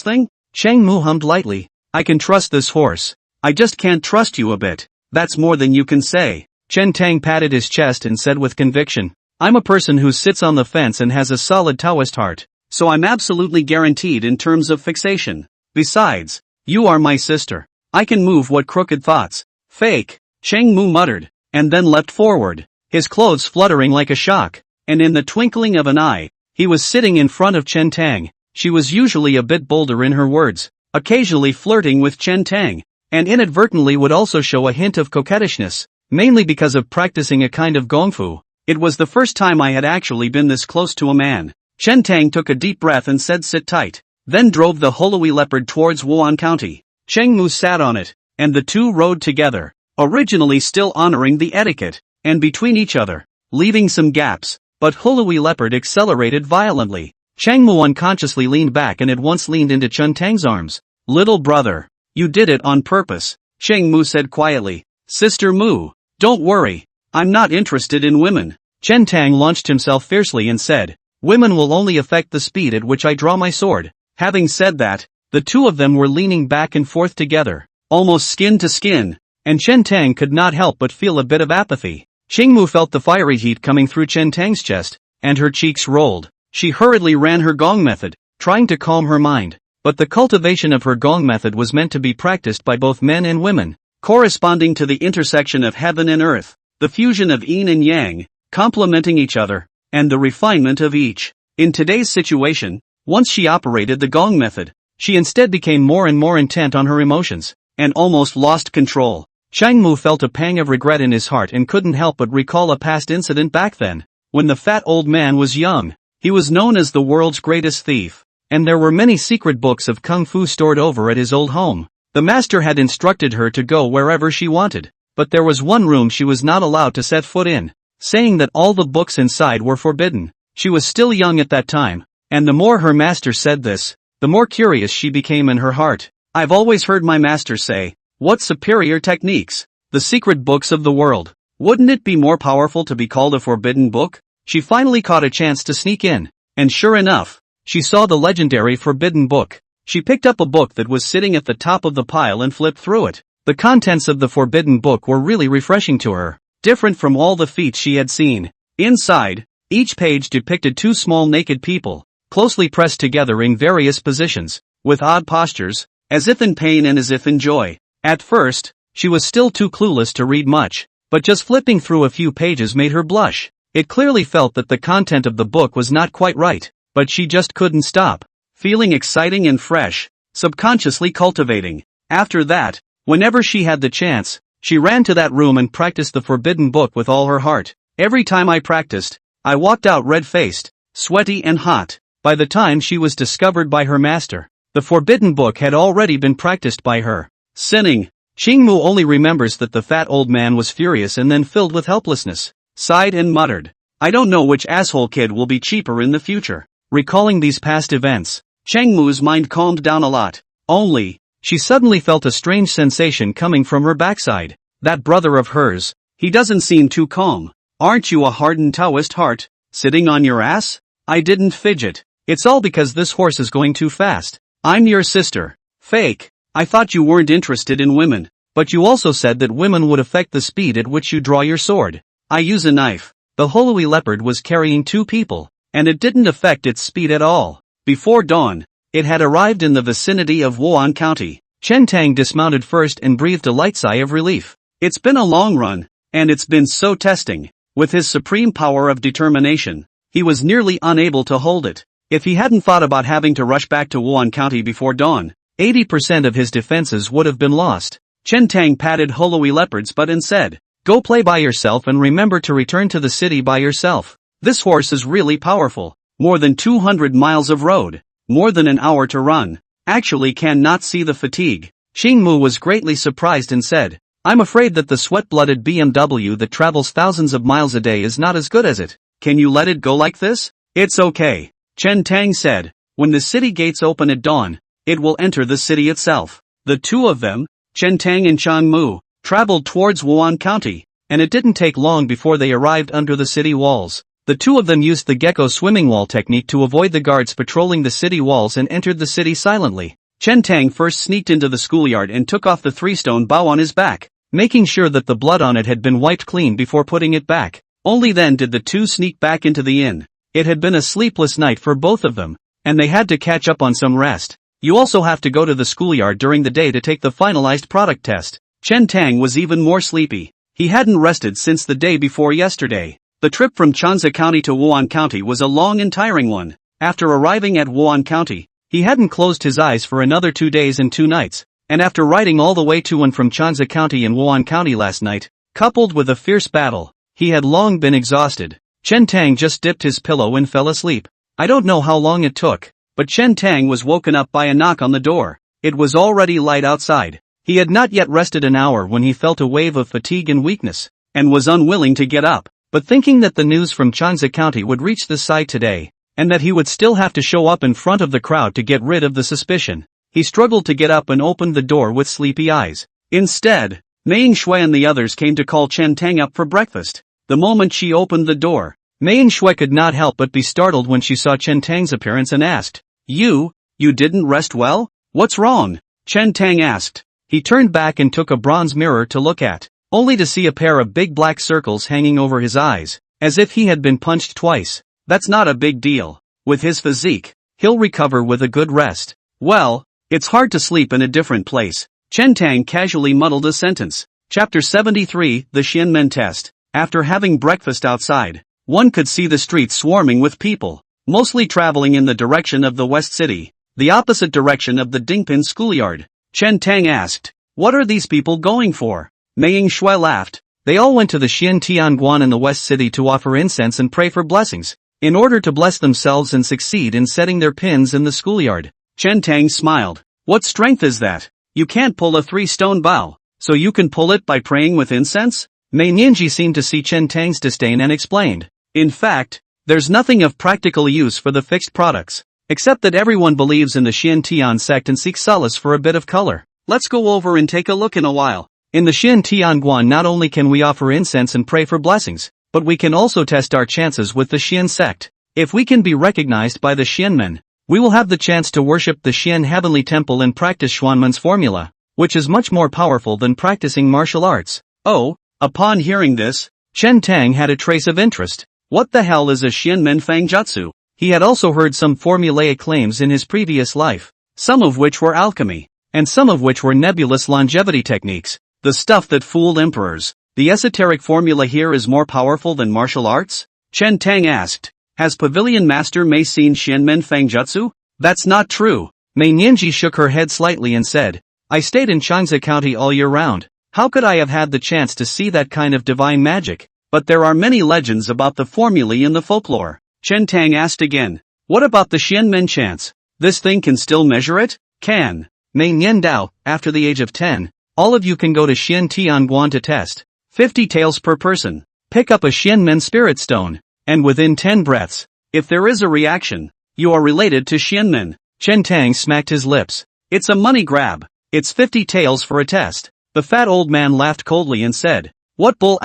thing?" Qing Mu hummed lightly, "I can trust this horse. I just can't trust you a bit. That's more than you can say." Chen Tang patted his chest and said with conviction, "I'm a person who sits on the fence and has a solid Taoist heart, so I'm absolutely guaranteed in terms of fixation. Besides, you are my sister. I can move what crooked thoughts." "Fake," Qing Mu muttered, and then leapt forward, his clothes fluttering like a shock, and in the twinkling of an eye, He was sitting in front of Chen Tang. She was usually a bit bolder in her words, occasionally flirting with Chen Tang, and inadvertently would also show a hint of coquettishness, mainly because of practicing a kind of gongfu. It was the first time I had actually been this close to a man. Chen Tang took a deep breath and said sit tight, then drove the holloway leopard towards Wan County. Cheng Mu sat on it, and the two rode together, originally still honoring the etiquette, and between each other, leaving some gaps, but holloway leopard accelerated violently. Cheng Mu unconsciously leaned back and at once leaned into Chen Tang's arms. Little brother, you did it on purpose, Cheng Mu said quietly. Sister Mu, don't worry, I'm not interested in women. Chen Tang launched himself fiercely and said, women will only affect the speed at which I draw my sword. Having said that, the two of them were leaning back and forth together, almost skin to skin, and Chen Tang could not help but feel a bit of apathy. Cheng Mu felt the fiery heat coming through Chen Tang's chest, and her cheeks rolled. She hurriedly ran her gong method, trying to calm her mind, but the cultivation of her gong method was meant to be practiced by both men and women, corresponding to the intersection of heaven and earth, the fusion of yin and yang, complementing each other, and the refinement of each. In today's situation, once she operated the gong method, she instead became more and more intent on her emotions, and almost lost control. Cheng Mu felt a pang of regret in his heart and couldn't help but recall a past incident back then. When the fat old man was young, he was known as the world's greatest thief, and there were many secret books of kung fu stored over at his old home. The master had instructed her to go wherever she wanted, but there was one room she was not allowed to set foot in, saying that all the books inside were forbidden. She was still young at that time, and the more her master said this, the more curious she became in her heart. I've always heard my master say, what superior techniques, the secret books of the world. Wouldn't it be more powerful to be called a forbidden book? She finally caught a chance to sneak in, and sure enough, she saw the legendary forbidden book. She picked up a book that was sitting at the top of the pile and flipped through it. The contents of the forbidden book were really refreshing to her, different from all the feats she had seen. Inside, each page depicted two small naked people, closely pressed together in various positions, with odd postures, as if in pain and as if in joy. At first, she was still too clueless to read much, but just flipping through a few pages made her blush. It clearly felt that the content of the book was not quite right, but she just couldn't stop. Feeling exciting and fresh, subconsciously cultivating. After that, whenever she had the chance, she ran to that room and practiced the forbidden book with all her heart. Every time I practiced, I walked out red-faced, sweaty and hot. By the time she was discovered by her master, the forbidden book had already been practiced by her. Sinning, Cheng Mu only remembers that the fat old man was furious and then filled with helplessness, sighed and muttered, I don't know which asshole kid will be cheaper in the future. Recalling these past events, Cheng Mu's mind calmed down a lot. Only, she suddenly felt a strange sensation coming from her backside. That brother of hers, he doesn't seem too calm. Aren't you a hardened Taoist heart, sitting on your ass? I didn't fidget. It's all because this horse is going too fast. I'm your sister. Fake. I thought you weren't interested in women, but you also said that women would affect the speed at which you draw your sword. I use a knife. The holloway leopard was carrying two people, and it didn't affect its speed at all. Before dawn, it had arrived in the vicinity of Wan County. Chen Tang dismounted first and breathed a light sigh of relief. It's been a long run, and it's been so testing. With his supreme power of determination, he was nearly unable to hold it. If he hadn't thought about having to rush back to Wan County before dawn, 80% of his defenses would have been lost. Chen Tang patted holloway leopard's butt and said, go play by yourself and remember to return to the city by yourself. This horse is really powerful. More than 200 miles of road. More than an hour to run. Actually cannot see the fatigue. Cheng Mu was greatly surprised and said, I'm afraid that the sweat-blooded BMW that travels thousands of miles a day is not as good as it. Can you let it go like this? It's okay. Chen Tang said, when the city gates open at dawn, it will enter the city itself. The two of them, Chen Tang and Cheng Mu, traveled towards Wan County, and it didn't take long before they arrived under the city walls. The two of them used the gecko swimming wall technique to avoid the guards patrolling the city walls and entered the city silently. Chen Tang first sneaked into the schoolyard and took off the three-stone bow on his back, making sure that the blood on it had been wiped clean before putting it back. Only then did the two sneak back into the inn. It had been a sleepless night for both of them, and they had to catch up on some rest. You also have to go to the schoolyard during the day to take the finalized product test. Chen Tang was even more sleepy. He hadn't rested since the day before yesterday. The trip from Chanza County to Wan County was a long and tiring one. After arriving at Wan County, he hadn't closed his eyes for another 2 days and 2 nights, and after riding all the way to and from Chanza County and Wan County last night, coupled with a fierce battle, he had long been exhausted. Chen Tang just dipped his pillow and fell asleep. I don't know how long it took, but Chen Tang was woken up by a knock on the door. It was already light outside. He had not yet rested an hour when he felt a wave of fatigue and weakness, and was unwilling to get up. But thinking that the news from Chanza County would reach the side today, and that he would still have to show up in front of the crowd to get rid of the suspicion, he struggled to get up and opened the door with sleepy eyes. Instead, Mei Shui and the others came to call Chen Tang up for breakfast. The moment she opened the door, Mei Shui could not help but be startled when she saw Chen Tang's appearance and asked, You didn't rest well? What's wrong? Chen Tang asked. He turned back and took a bronze mirror to look at, only to see a pair of big black circles hanging over his eyes, as if he had been punched twice. That's not a big deal. With his physique, he'll recover with a good rest. Well, it's hard to sleep in a different place. Chen Tang casually muddled a sentence. Chapter 73, The Xianmen Test. After having breakfast outside, one could see the streets swarming with people, mostly traveling in the direction of the West City, the opposite direction of the Deepens schoolyard. Chen Tang asked, What are these people going for? Mei Shui laughed. They all went to the Xian Tianguan in the West City to offer incense and pray for blessings, in order to bless themselves and succeed in setting their pins in the schoolyard. Chen Tang smiled. What strength is that? You can't pull a 3-stone bow, so you can pull it by praying with incense? Mei Nianji seemed to see Chen Tang's disdain and explained. In fact, there's nothing of practical use for the fixed products, except that everyone believes in the Xian Tian sect and seeks solace for a bit of color. Let's go over and take a look in a while. In the Xian Tianguan not only can we offer incense and pray for blessings, but we can also test our chances with the Xian sect. If we can be recognized by the Xianmen, we will have the chance to worship the Xian Heavenly Temple and practice Xuanmen's formula, which is much more powerful than practicing martial arts. Oh, upon hearing this, Chen Tang had a trace of interest. What the hell is a Xianmen Fangjutsu? He had also heard some formulaic claims in his previous life, some of which were alchemy, and some of which were nebulous longevity techniques. The stuff that fooled emperors. The esoteric formula here is more powerful than martial arts? Chen Tang asked. Has Pavilion Master Mei seen Xianmen Fangjutsu? That's not true. Mei Nianji shook her head slightly and said, I stayed in Chanza County all year round. How could I have had the chance to see that kind of divine magic? But there are many legends about the formulae in the folklore. Chen Tang asked again. What about the Xianmen chance? This thing can still measure it? Can. Mei Niandao, after the age of 10. All of you can go to Xian Tianguan to test. 50 taels per person. Pick up a Xianmen spirit stone, and within 10 breaths, if there is a reaction, you are related to Xianmen. Chen Tang smacked his lips. It's a money grab. It's 50 taels for a test. The fat old man laughed coldly and said, What bull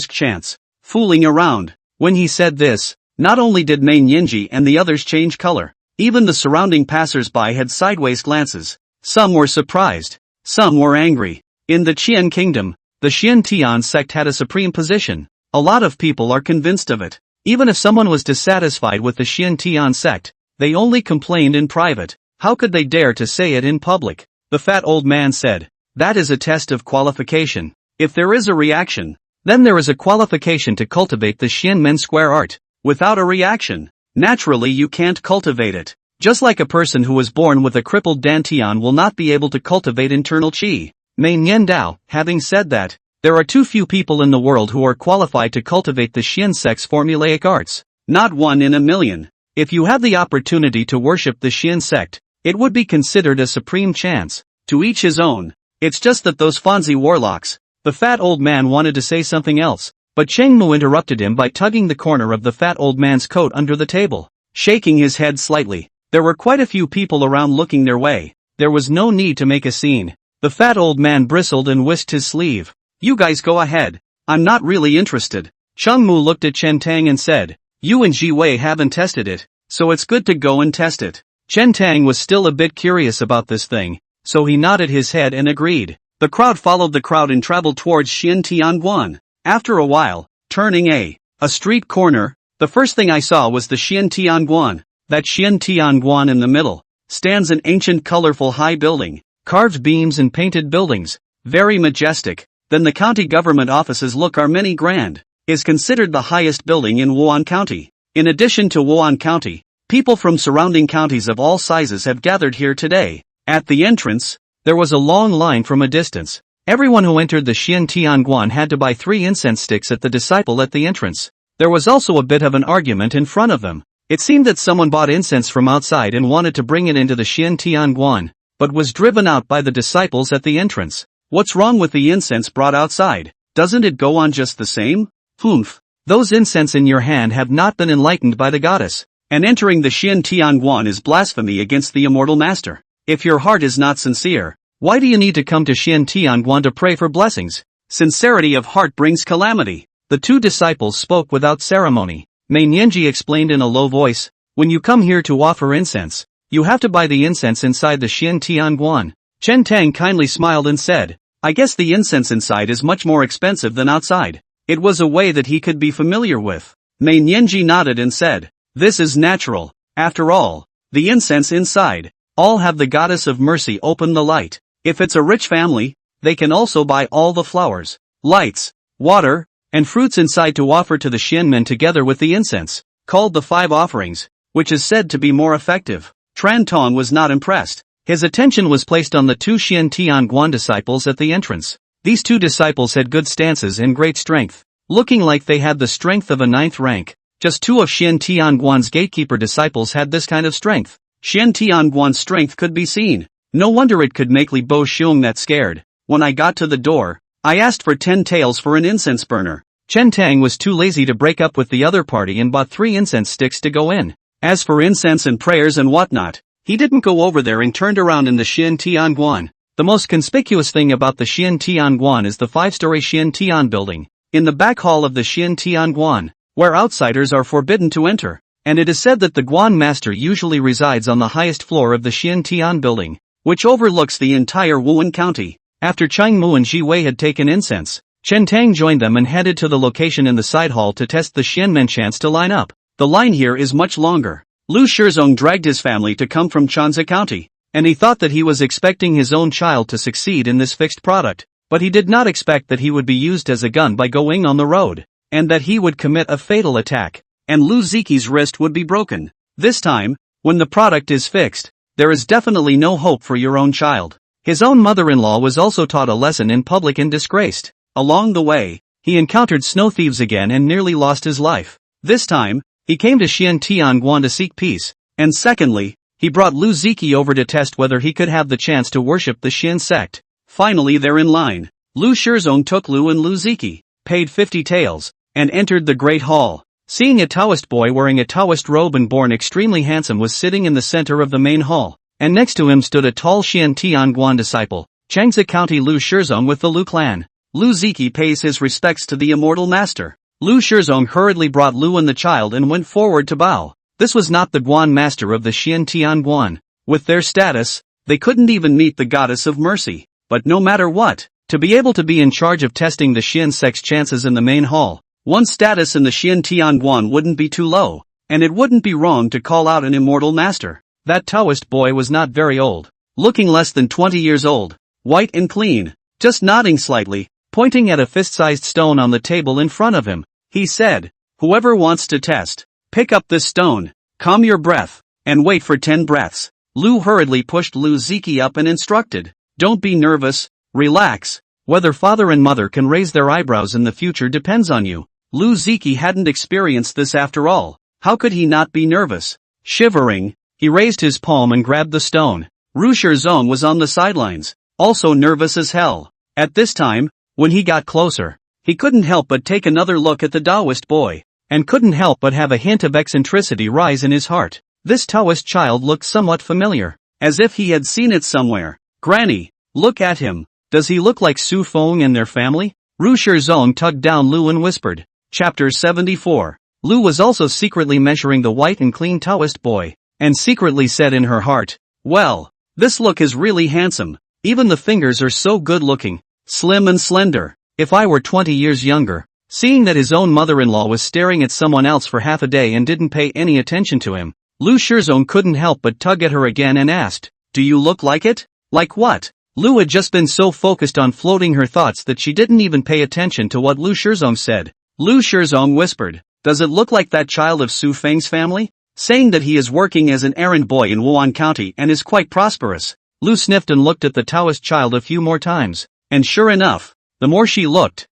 chance. Fooling around. When he said this, not only did Mei Nianji and the others change color, even the surrounding passers-by had sideways glances. Some were surprised. Some were angry. In the Qian kingdom, the Xian Tian sect had a supreme position. A lot of people are convinced of it. Even if someone was dissatisfied with the Xian Tian sect, they only complained in private. How could they dare to say it in public? The fat old man said. That is a test of qualification. If there is a reaction, then there is a qualification to cultivate the Xianmen square art. Without a reaction, naturally you can't cultivate it. Just like a person who was born with a crippled dantian will not be able to cultivate internal qi. Mei Niandao, having said that, there are too few people in the world who are qualified to cultivate the Xian sect's formulaic arts. Not 1 in a million. If you have the opportunity to worship the Xian sect, it would be considered a supreme chance. To each his own. It's just that those Fonzie warlocks. The fat old man wanted to say something else, but Cheng Mu interrupted him by tugging the corner of the fat old man's coat under the table, shaking his head slightly. There were quite a few people around looking their way. There was no need to make a scene. The fat old man bristled and whisked his sleeve. You guys go ahead. I'm not really interested. Cheng Mu looked at Chen Tang and said, You and Ji Wei haven't tested it, so it's good to go and test it. Chen Tang was still a bit curious about this thing, so he nodded his head and agreed. The crowd followed the crowd and traveled towards Xian Tianguan. After a while, turning a street corner, the first thing I saw was the Xian Tianguan. That Xian Tianguan in the middle stands an ancient colorful high building, carved beams and painted buildings, very majestic. Then the county government offices look are many grand. is considered the highest building in Wan County. In addition to Wan County, people from surrounding counties of all sizes have gathered here today. At the entrance, there was a long line from a distance. Everyone who entered the Xian Tianguan had to buy 3 incense sticks at the disciple at the entrance. There was also a bit of an argument in front of them. It seemed that someone bought incense from outside and wanted to bring it into the Xian Tianguan, but was driven out by the disciples at the entrance. What's wrong with the incense brought outside? Doesn't it go on just the same? Humph. Those incense in your hand have not been enlightened by the goddess. And entering the Xian Tianguan is blasphemy against the immortal master. If your heart is not sincere, why do you need to come to Xian Tianguan to pray for blessings? Sincerity of heart brings calamity. The 2 disciples spoke without ceremony. Mei Nianji explained in a low voice, when you come here to offer incense, you have to buy the incense inside the Xian Tianguan. Chen Tang kindly smiled and said, I guess the incense inside is much more expensive than outside. It was a way that he could be familiar with. Mei Nianji nodded and said, this is natural. After all, the incense inside, all have the goddess of mercy open the light. If it's a rich family, they can also buy all the flowers, lights, water, and fruits inside to offer to the Xianmen together with the incense, called the 5 offerings, which is said to be more effective. Tran Tong was not impressed. His attention was placed on the 2 Xian Tianguan disciples at the entrance. These 2 disciples had good stances and great strength, looking like they had the strength of a 9th rank. Just 2 of Xian Tianguan's gatekeeper disciples had this kind of strength. Xian Tianguan's strength could be seen. No wonder it could make Li Bo Xiong that scared. When I got to the door, I asked for 10 taels for an incense burner. Chen Tang was too lazy to break up with the other party and bought 3 incense sticks to go in. As for incense and prayers and whatnot, he didn't go over there and turned around in the Xian Tianguan. The most conspicuous thing about the Xian Tianguan is the 5-story Xian Tian building, in the back hall of the Xian Tianguan, where outsiders are forbidden to enter. And it is said that the Guan master usually resides on the highest floor of the Xian Tian building, which overlooks the entire Wan County. After Chang Mu and Ji Wei had taken incense, Chen Tang joined them and headed to the location in the side hall to test the Xianmen chance to line up. The line here is much longer. Lu Shizong dragged his family to come from Chanzi County, and he thought that he was expecting his own child to succeed in this fixed product, but he did not expect that he would be used as a gun by going on the road, and that he would commit a fatal attack, and Lu Ziki's wrist would be broken. This time, when the product is fixed, there is definitely no hope for your own child. His own mother-in-law was also taught a lesson in public and disgraced. Along the way, he encountered snow thieves again and nearly lost his life. This time, he came to Xian Tianguan to seek peace, and secondly, he brought Lu Ziki over to test whether he could have the chance to worship the Xian sect. Finally they're in line. Lu Shizong took Lu and Lu Ziki, paid 50 taels, and entered the great hall. Seeing a Taoist boy wearing a Taoist robe and born extremely handsome was sitting in the center of the main hall, and next to him stood a tall Xian Tianguan disciple, Changzi County Lu Shizong with the Lu clan. Lu Ziki pays his respects to the immortal master. Lu Shizong hurriedly brought Lu and the child and went forward to bow. This was not the Guan master of the Xian Tianguan. With their status, they couldn't even meet the goddess of mercy. But no matter what, to be able to be in charge of testing the Xian sect's chances in the main hall, one's status in the Xian Tianguan wouldn't be too low, and it wouldn't be wrong to call out an immortal master. That Taoist boy was not very old, looking less than 20 years old, white and clean, just nodding slightly, pointing at a fist-sized stone on the table in front of him. He said, "Whoever wants to test, pick up this stone, calm your breath, and wait for 10 breaths." Lu hurriedly pushed Lu Ziki up and instructed, "Don't be nervous, relax. Whether father and mother can raise their eyebrows in the future depends on you." Lu Ziki hadn't experienced this after all. How could he not be nervous? Shivering, he raised his palm and grabbed the stone. Ru Shizong was on the sidelines, also nervous as hell. At this time, when he got closer, he couldn't help but take another look at the Taoist boy, and couldn't help but have a hint of eccentricity rise in his heart. This Taoist child looked somewhat familiar, as if he had seen it somewhere. "Granny, look at him. Does he look like Su Feng and their family?" Ru Shizong tugged down Lu and whispered. Chapter 74. Lu was also secretly measuring the white and clean Taoist boy, and secretly said in her heart, "Well, this look is really handsome. Even the fingers are so good looking, slim and slender. If I were 20 years younger." Seeing that his own mother-in-law was staring at someone else for half a day and didn't pay any attention to him, Lu Shizong couldn't help but tug at her again and asked, "Do you look like it?" "Like what?" Lu had just been so focused on floating her thoughts that she didn't even pay attention to what Lu Shizong said. Lu Shizong whispered. Does it look like that child of Su Feng's family? Saying that he is working as an errand boy in Wan County and is quite prosperous. Lu sniffed and looked at the Taoist child a few more times. And sure enough, the more she looked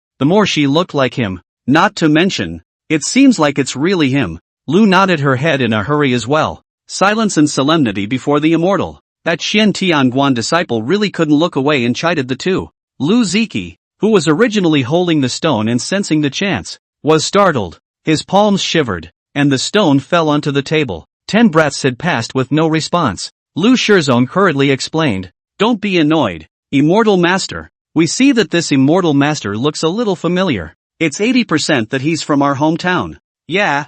like him. Not to mention, it seems like it's really him. Lu nodded her head in a hurry as well. Silence and solemnity before the immortal. That Xian Tianguan disciple really couldn't look away and chided the two. Lu Ziki, who was originally holding the stone and sensing the chance, was startled. His palms shivered, and the stone fell onto the table. 10 breaths had passed with no response. Lu Shizong hurriedly explained. Don't be annoyed, Immortal Master. We see that this Immortal Master looks a little familiar. It's 80% that he's from our hometown. Yeah.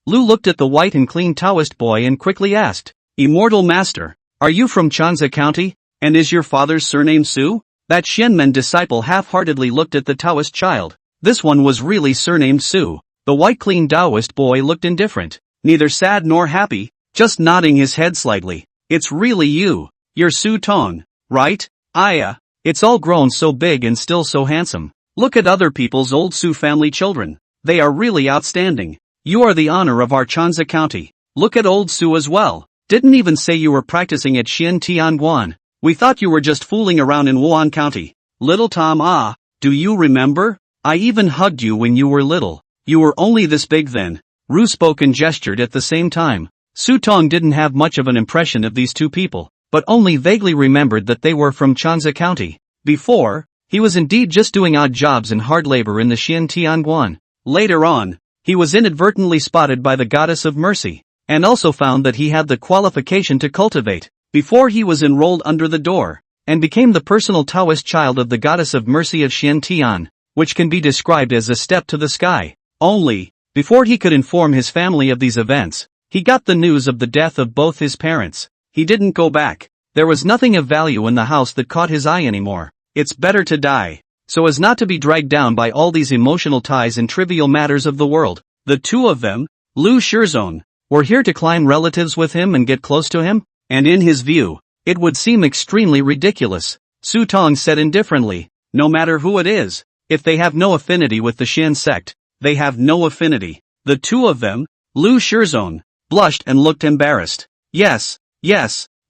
Lu looked at the white and clean Taoist boy and quickly asked. Immortal Master, are you from Chanza County? And is your father's surname Su? That Xianmen disciple half-heartedly looked at the Taoist child. This one was really surnamed Su. The white clean Taoist boy looked indifferent, neither sad nor happy, just nodding his head slightly. It's really you. You're Su Tong, right? Aya. It's all grown so big and still so handsome. Look at other people's old Su family children. They are really outstanding. You are the honor of our Chanza County. Look at old Su as well. Didn't even say you were practicing at Xian Tianguan. We thought you were just fooling around in Wan County. Little Tom, do you remember? I even hugged you when you were little. You were only this big then. Ru spoke and gestured at the same time. Su Tong didn't have much of an impression of these two people, but only vaguely remembered that they were from Chanza County. Before, he was indeed just doing odd jobs and hard labor in the Xian Tianguan. Later on, he was inadvertently spotted by the Goddess of Mercy, and also found that he had the qualification to cultivate, before he was enrolled under the door, and became the personal Taoist child of the Goddess of Mercy of Xian Tian, which can be described as a step to the sky. Only, before he could inform his family of these events, he got the news of the death of both his parents. He didn't go back. There was nothing of value in the house that caught his eye anymore. It's better to die, so as not to be dragged down by all these emotional ties and trivial matters of the world. The two of them, Lu Shizong, were here to climb relatives with him and get close to him, and in his view, it would seem extremely ridiculous. Su Tong said indifferently, no matter who it is, if they have no affinity with the Xian sect, they have no affinity. The two of them, Lu Shizong, blushed and looked embarrassed. Yes,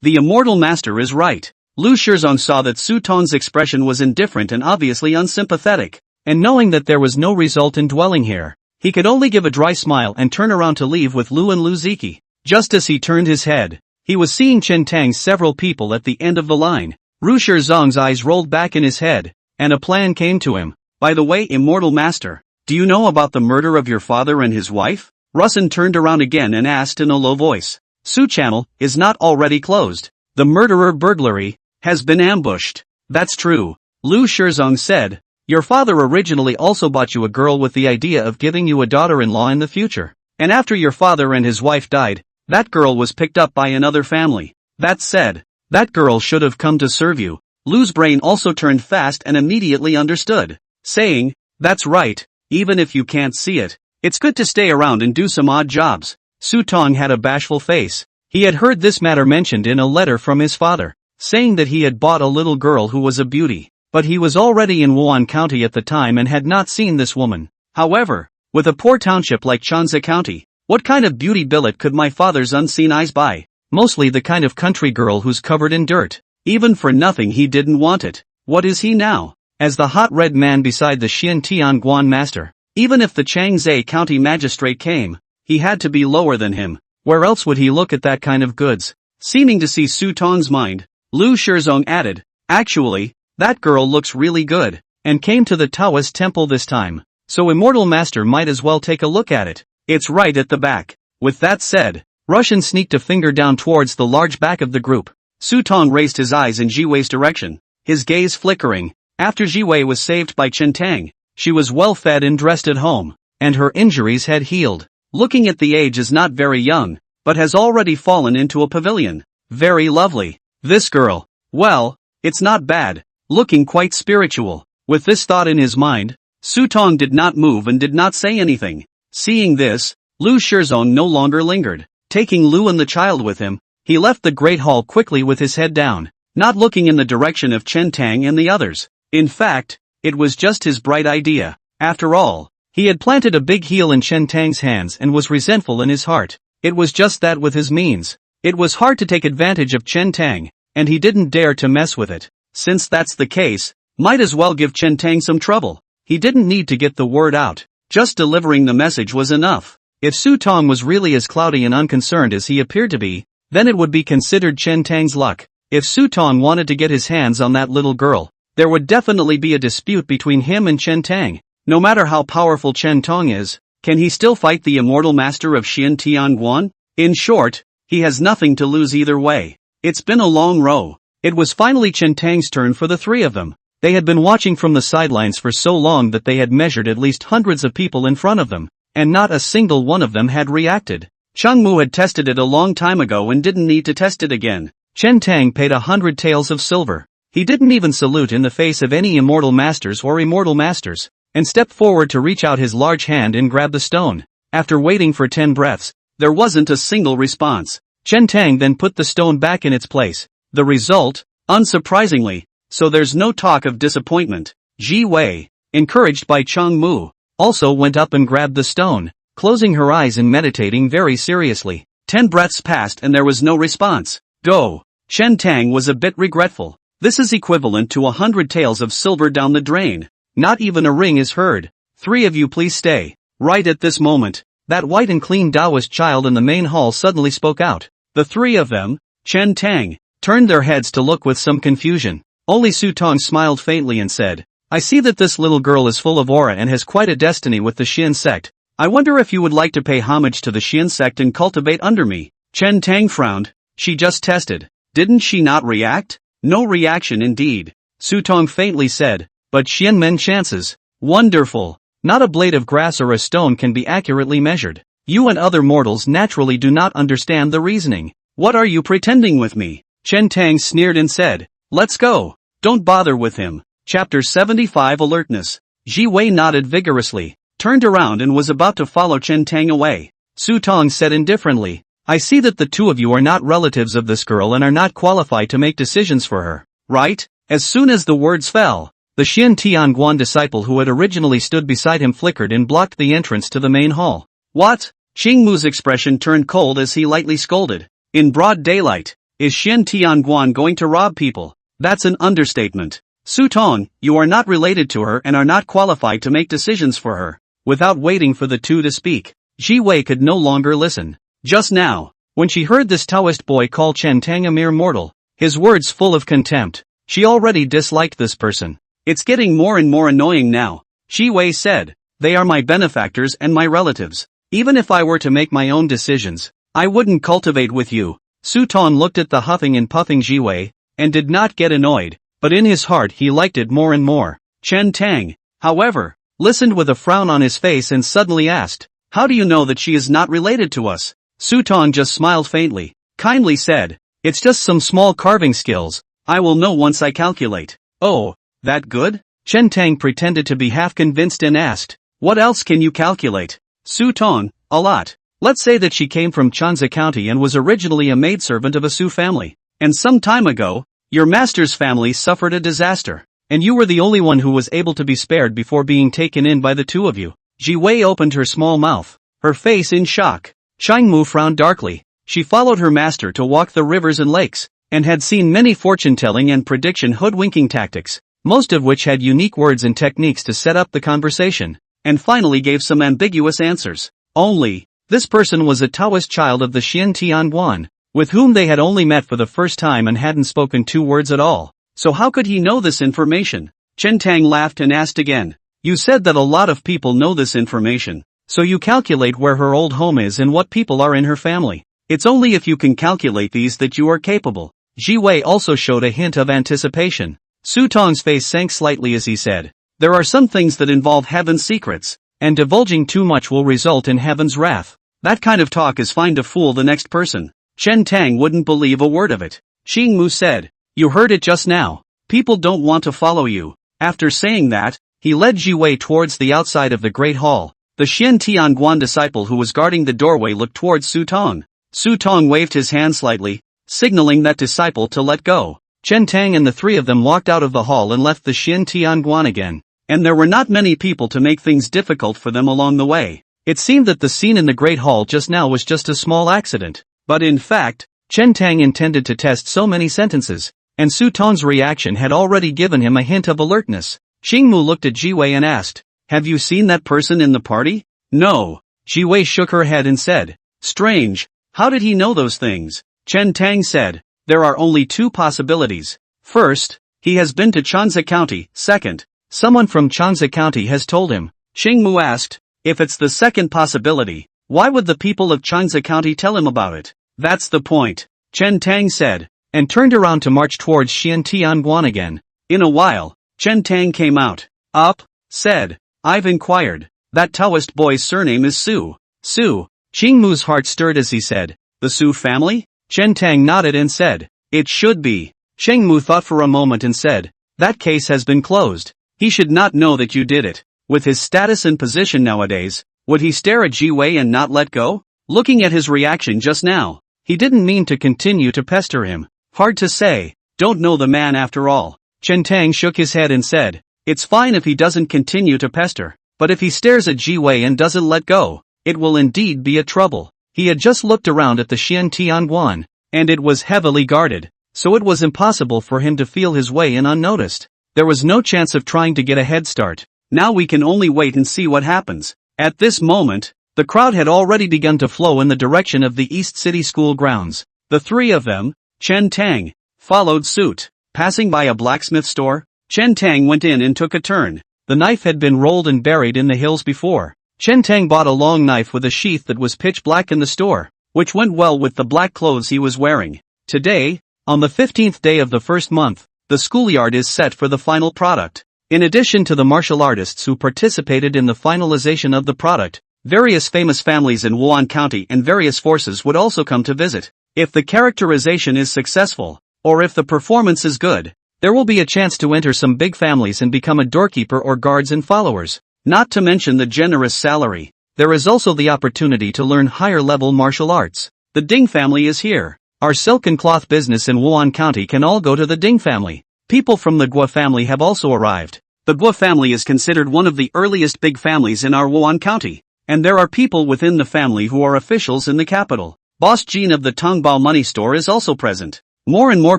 the Immortal Master is right. Lu Shizong saw that Su Tong's expression was indifferent and obviously unsympathetic, and knowing that there was no result in dwelling here, he could only give a dry smile and turn around to leave with Lu and Lu Ziki. Just as he turned his head, he was seeing Chen Tang's several people at the end of the line. Ru Shizong's eyes rolled back in his head, and a plan came to him. By the way, Immortal Master, do you know about the murder of your father and his wife? Rusin turned around again and asked in a low voice. Su Channel is not already closed. The murderer burglary has been ambushed. That's true, Lu Shizong said. Your father originally also bought you a girl with the idea of giving you a daughter-in-law in the future. And after your father and his wife died, that girl was picked up by another family. That said, that girl should have come to serve you. Lu's brain also turned fast and immediately understood, saying, that's right, even if you can't see it, it's good to stay around and do some odd jobs. Su Tong had a bashful face. He had heard this matter mentioned in a letter from his father, saying that he had bought a little girl who was a beauty, but he was already in Wan County at the time and had not seen this woman. However, with a poor township like Chanza County, what kind of beauty billet could my father's unseen eyes buy? Mostly the kind of country girl who's covered in dirt. Even for nothing he didn't want it. What is he now? As the hot red man beside the Xian Tianguan master. Even if the Changzhou County magistrate came, he had to be lower than him. Where else would he look at that kind of goods? Seeming to see Su Tong's mind, Lu Shizong added, actually, that girl looks really good, and came to the Taoist temple this time, so Immortal Master might as well take a look at it. It's right at the back. With that said, Russian sneaked a finger down towards the large back of the group. Su Tong raised his eyes in Jiwei's direction, his gaze flickering. After Jiwei was saved by Chen Tang, she was well fed and dressed at home, and her injuries had healed. Looking at the age is not very young, but has already fallen into a pavilion. Very lovely. This girl, well, it's not bad, looking quite spiritual. With this thought in his mind, Su Tong did not move and did not say anything. Seeing this, Lu Shizong no longer lingered. Taking Lu and the child with him, he left the great hall quickly with his head down, not looking in the direction of Chen Tang and the others. In fact, it was just his bright idea. After all, He had planted a big heel in Chen Tang's hands and was resentful in his heart. It was just that with his means. It was hard to take advantage of Chen Tang, and he didn't dare to mess with it. Since that's the case, might as well give Chen Tang some trouble. He didn't need to get the word out. Just delivering the message was enough. If Su Tong was really as cloudy and unconcerned as he appeared to be, then it would be considered Chen Tang's luck. If Su Tong wanted to get his hands on that little girl, there would definitely be a dispute between him and Chen Tang. No matter how powerful Chen Tong is, can he still fight the immortal master of Xian Tianguan? In short, he has nothing to lose either way. It's been a long row. It was finally Chen Tang's turn for the three of them. They had been watching from the sidelines for so long that they had measured at least hundreds of people in front of them, and not a single one of them had reacted. Changmu had tested it a long time ago and didn't need to test it again. Chen Tang paid 100 taels of silver. He didn't even salute in the face of any immortal masters or immortal masters, and stepped forward to reach out his large hand and grab the stone. After waiting for 10 breaths, there wasn't a single response. Chen Tang then put the stone back in its place. The result, unsurprisingly, so there's no talk of disappointment. Ji Wei, encouraged by Chang Mu, also went up and grabbed the stone, closing her eyes and meditating very seriously. 10 breaths passed and there was no response. Go. Chen Tang was a bit regretful. This is equivalent to 100 taels of silver down the drain. Not even a ring is heard. 3 of you please stay. Right at this moment, that white and clean Taoist child in the main hall suddenly spoke out. The 3 of them, Chen Tang, turned their heads to look with some confusion. Only Su Tong smiled faintly and said, I see that this little girl is full of aura and has quite a destiny with the Xian sect. I wonder if you would like to pay homage to the Xian sect and cultivate under me. Chen Tang frowned. She just tested. Didn't she not react? No reaction indeed. Su Tong faintly said, but Xian Men chances. Wonderful. Not a blade of grass or a stone can be accurately measured. You and other mortals naturally do not understand the reasoning. What are you pretending with me? Chen Tang sneered and said, let's go. Don't bother with him. Chapter 75 Alertness. Ji Wei nodded vigorously, turned around and was about to follow Chen Tang away. Su Tong said indifferently, I see that the 2 of you are not relatives of this girl and are not qualified to make decisions for her, right? As soon as the words fell, the Xian Tianguan disciple who had originally stood beside him flickered and blocked the entrance to the main hall. What? Xingmu's expression turned cold as he lightly scolded. In broad daylight, is Xian Tianguan going to rob people? That's an understatement. Su Tong, you are not related to her and are not qualified to make decisions for her. Without waiting for the 2 to speak, Ji Wei could no longer listen. Just now, when she heard this Taoist boy call Chen Tang a mere mortal, his words full of contempt, she already disliked this person. It's getting more and more annoying now. Ji Wei said, they are my benefactors and my relatives. Even if I were to make my own decisions, I wouldn't cultivate with you. Su Tong looked at the huffing and puffing Ji Wei, and did not get annoyed, but in his heart he liked it more and more. Chen Tang, however, listened with a frown on his face and suddenly asked, how do you know that she is not related to us? Su Tong just smiled faintly, kindly said, it's just some small carving skills, I will know once I calculate. Oh, that good? Chen Tang pretended to be half convinced and asked, what else can you calculate? Su Tong, a lot. Let's say that she came from Chanza County and was originally a maidservant of a Su family, and some time ago, your master's family suffered a disaster, and you were the only one who was able to be spared before being taken in by the 2 of you. Ji Wei opened her small mouth, her face in shock. Changmu frowned darkly. She followed her master to walk the rivers and lakes, and had seen many fortune-telling and prediction hoodwinking tactics, most of which had unique words and techniques to set up the conversation, and finally gave some ambiguous answers. Only, this person was a Taoist child of the Xian Tianguan, with whom they had only met for the first time and hadn't spoken 2 words at all. So how could he know this information? Chen Tang laughed and asked again. You said that a lot of people know this information. So you calculate where her old home is and what people are in her family. It's only if you can calculate these that you are capable. Ji Wei also showed a hint of anticipation. Su Tong's face sank slightly as he said, there are some things that involve heaven's secrets, and divulging too much will result in heaven's wrath. That kind of talk is fine to fool the next person. Chen Tang wouldn't believe a word of it. Xingmu said, you heard it just now. People don't want to follow you. After saying that, he led Ji Wei towards the outside of the Great Hall. The Xian Tianguan disciple who was guarding the doorway looked towards Su Tong. Su Tong waved his hand slightly, signaling that disciple to let go. Chen Tang and the 3 of them walked out of the hall and left the Xian Tianguan again. and there were not many people to make things difficult for them along the way. It seemed that the scene in the Great Hall just now was just a small accident, but in fact, Chen Tang intended to test so many sentences, and Su Tong's reaction had already given him a hint of alertness. Xingmu looked at Ji Wei and asked, "Have you seen that person in the party?" "No." Ji Wei shook her head and said, "Strange, how did he know those things?" Chen Tang said, "There are only two possibilities. First, he has been to Chanza County. Second, someone from Chanza County has told him." Xingmu asked, "If it's the second possibility, why would the people of Chanza County tell him about it?" "That's the point," Chen Tang said, and turned around to march towards Xian Tianguan again. In a while, Chen Tang came out. "Up," said, "I've inquired. That Taoist boy's surname is Su." "Su?" Xingmu's heart stirred as he said, "The Su family?" Chen Tang nodded and said, "It should be." Xingmu thought for a moment and said, "That case has been closed. He should not know that you did it. With his status and position nowadays, would he stare at Ji Wei and not let go?" Looking at his reaction just now, he didn't mean to continue to pester him. Hard to say, don't know the man after all. Chen Tang shook his head and said, "It's fine if he doesn't continue to pester, but if he stares at Ji Wei and doesn't let go, it will indeed be a trouble." He had just looked around at the Xian Tianguan, and it was heavily guarded, so it was impossible for him to feel his way in unnoticed. There was no chance of trying to get a head start. Now we can only wait and see what happens. At this moment, the crowd had already begun to flow in the direction of the East City School grounds. The three of them, Chen Tang, followed suit. Passing by a blacksmith store, Chen Tang went in and took a turn. The knife had been rolled and buried in the hills before. Chen Tang bought a long knife with a sheath that was pitch black in the store, which went well with the black clothes he was wearing. Today, on the 15th day of the first month, the schoolyard is set for the final product. In addition to the martial artists who participated in the finalization of the product, various famous families in Wan County and various forces would also come to visit. If the characterization is successful, or if the performance is good, there will be a chance to enter some big families and become a doorkeeper or guards and followers. Not to mention the generous salary, there is also the opportunity to learn higher-level martial arts. The Ding family is here. Our silk and cloth business in Wan County can all go to the Ding family. People from the Guo family have also arrived. The Guo family is considered one of the earliest big families in our Wan County, and there are people within the family who are officials in the capital. Boss Jean of the Tongbao money store is also present. More and more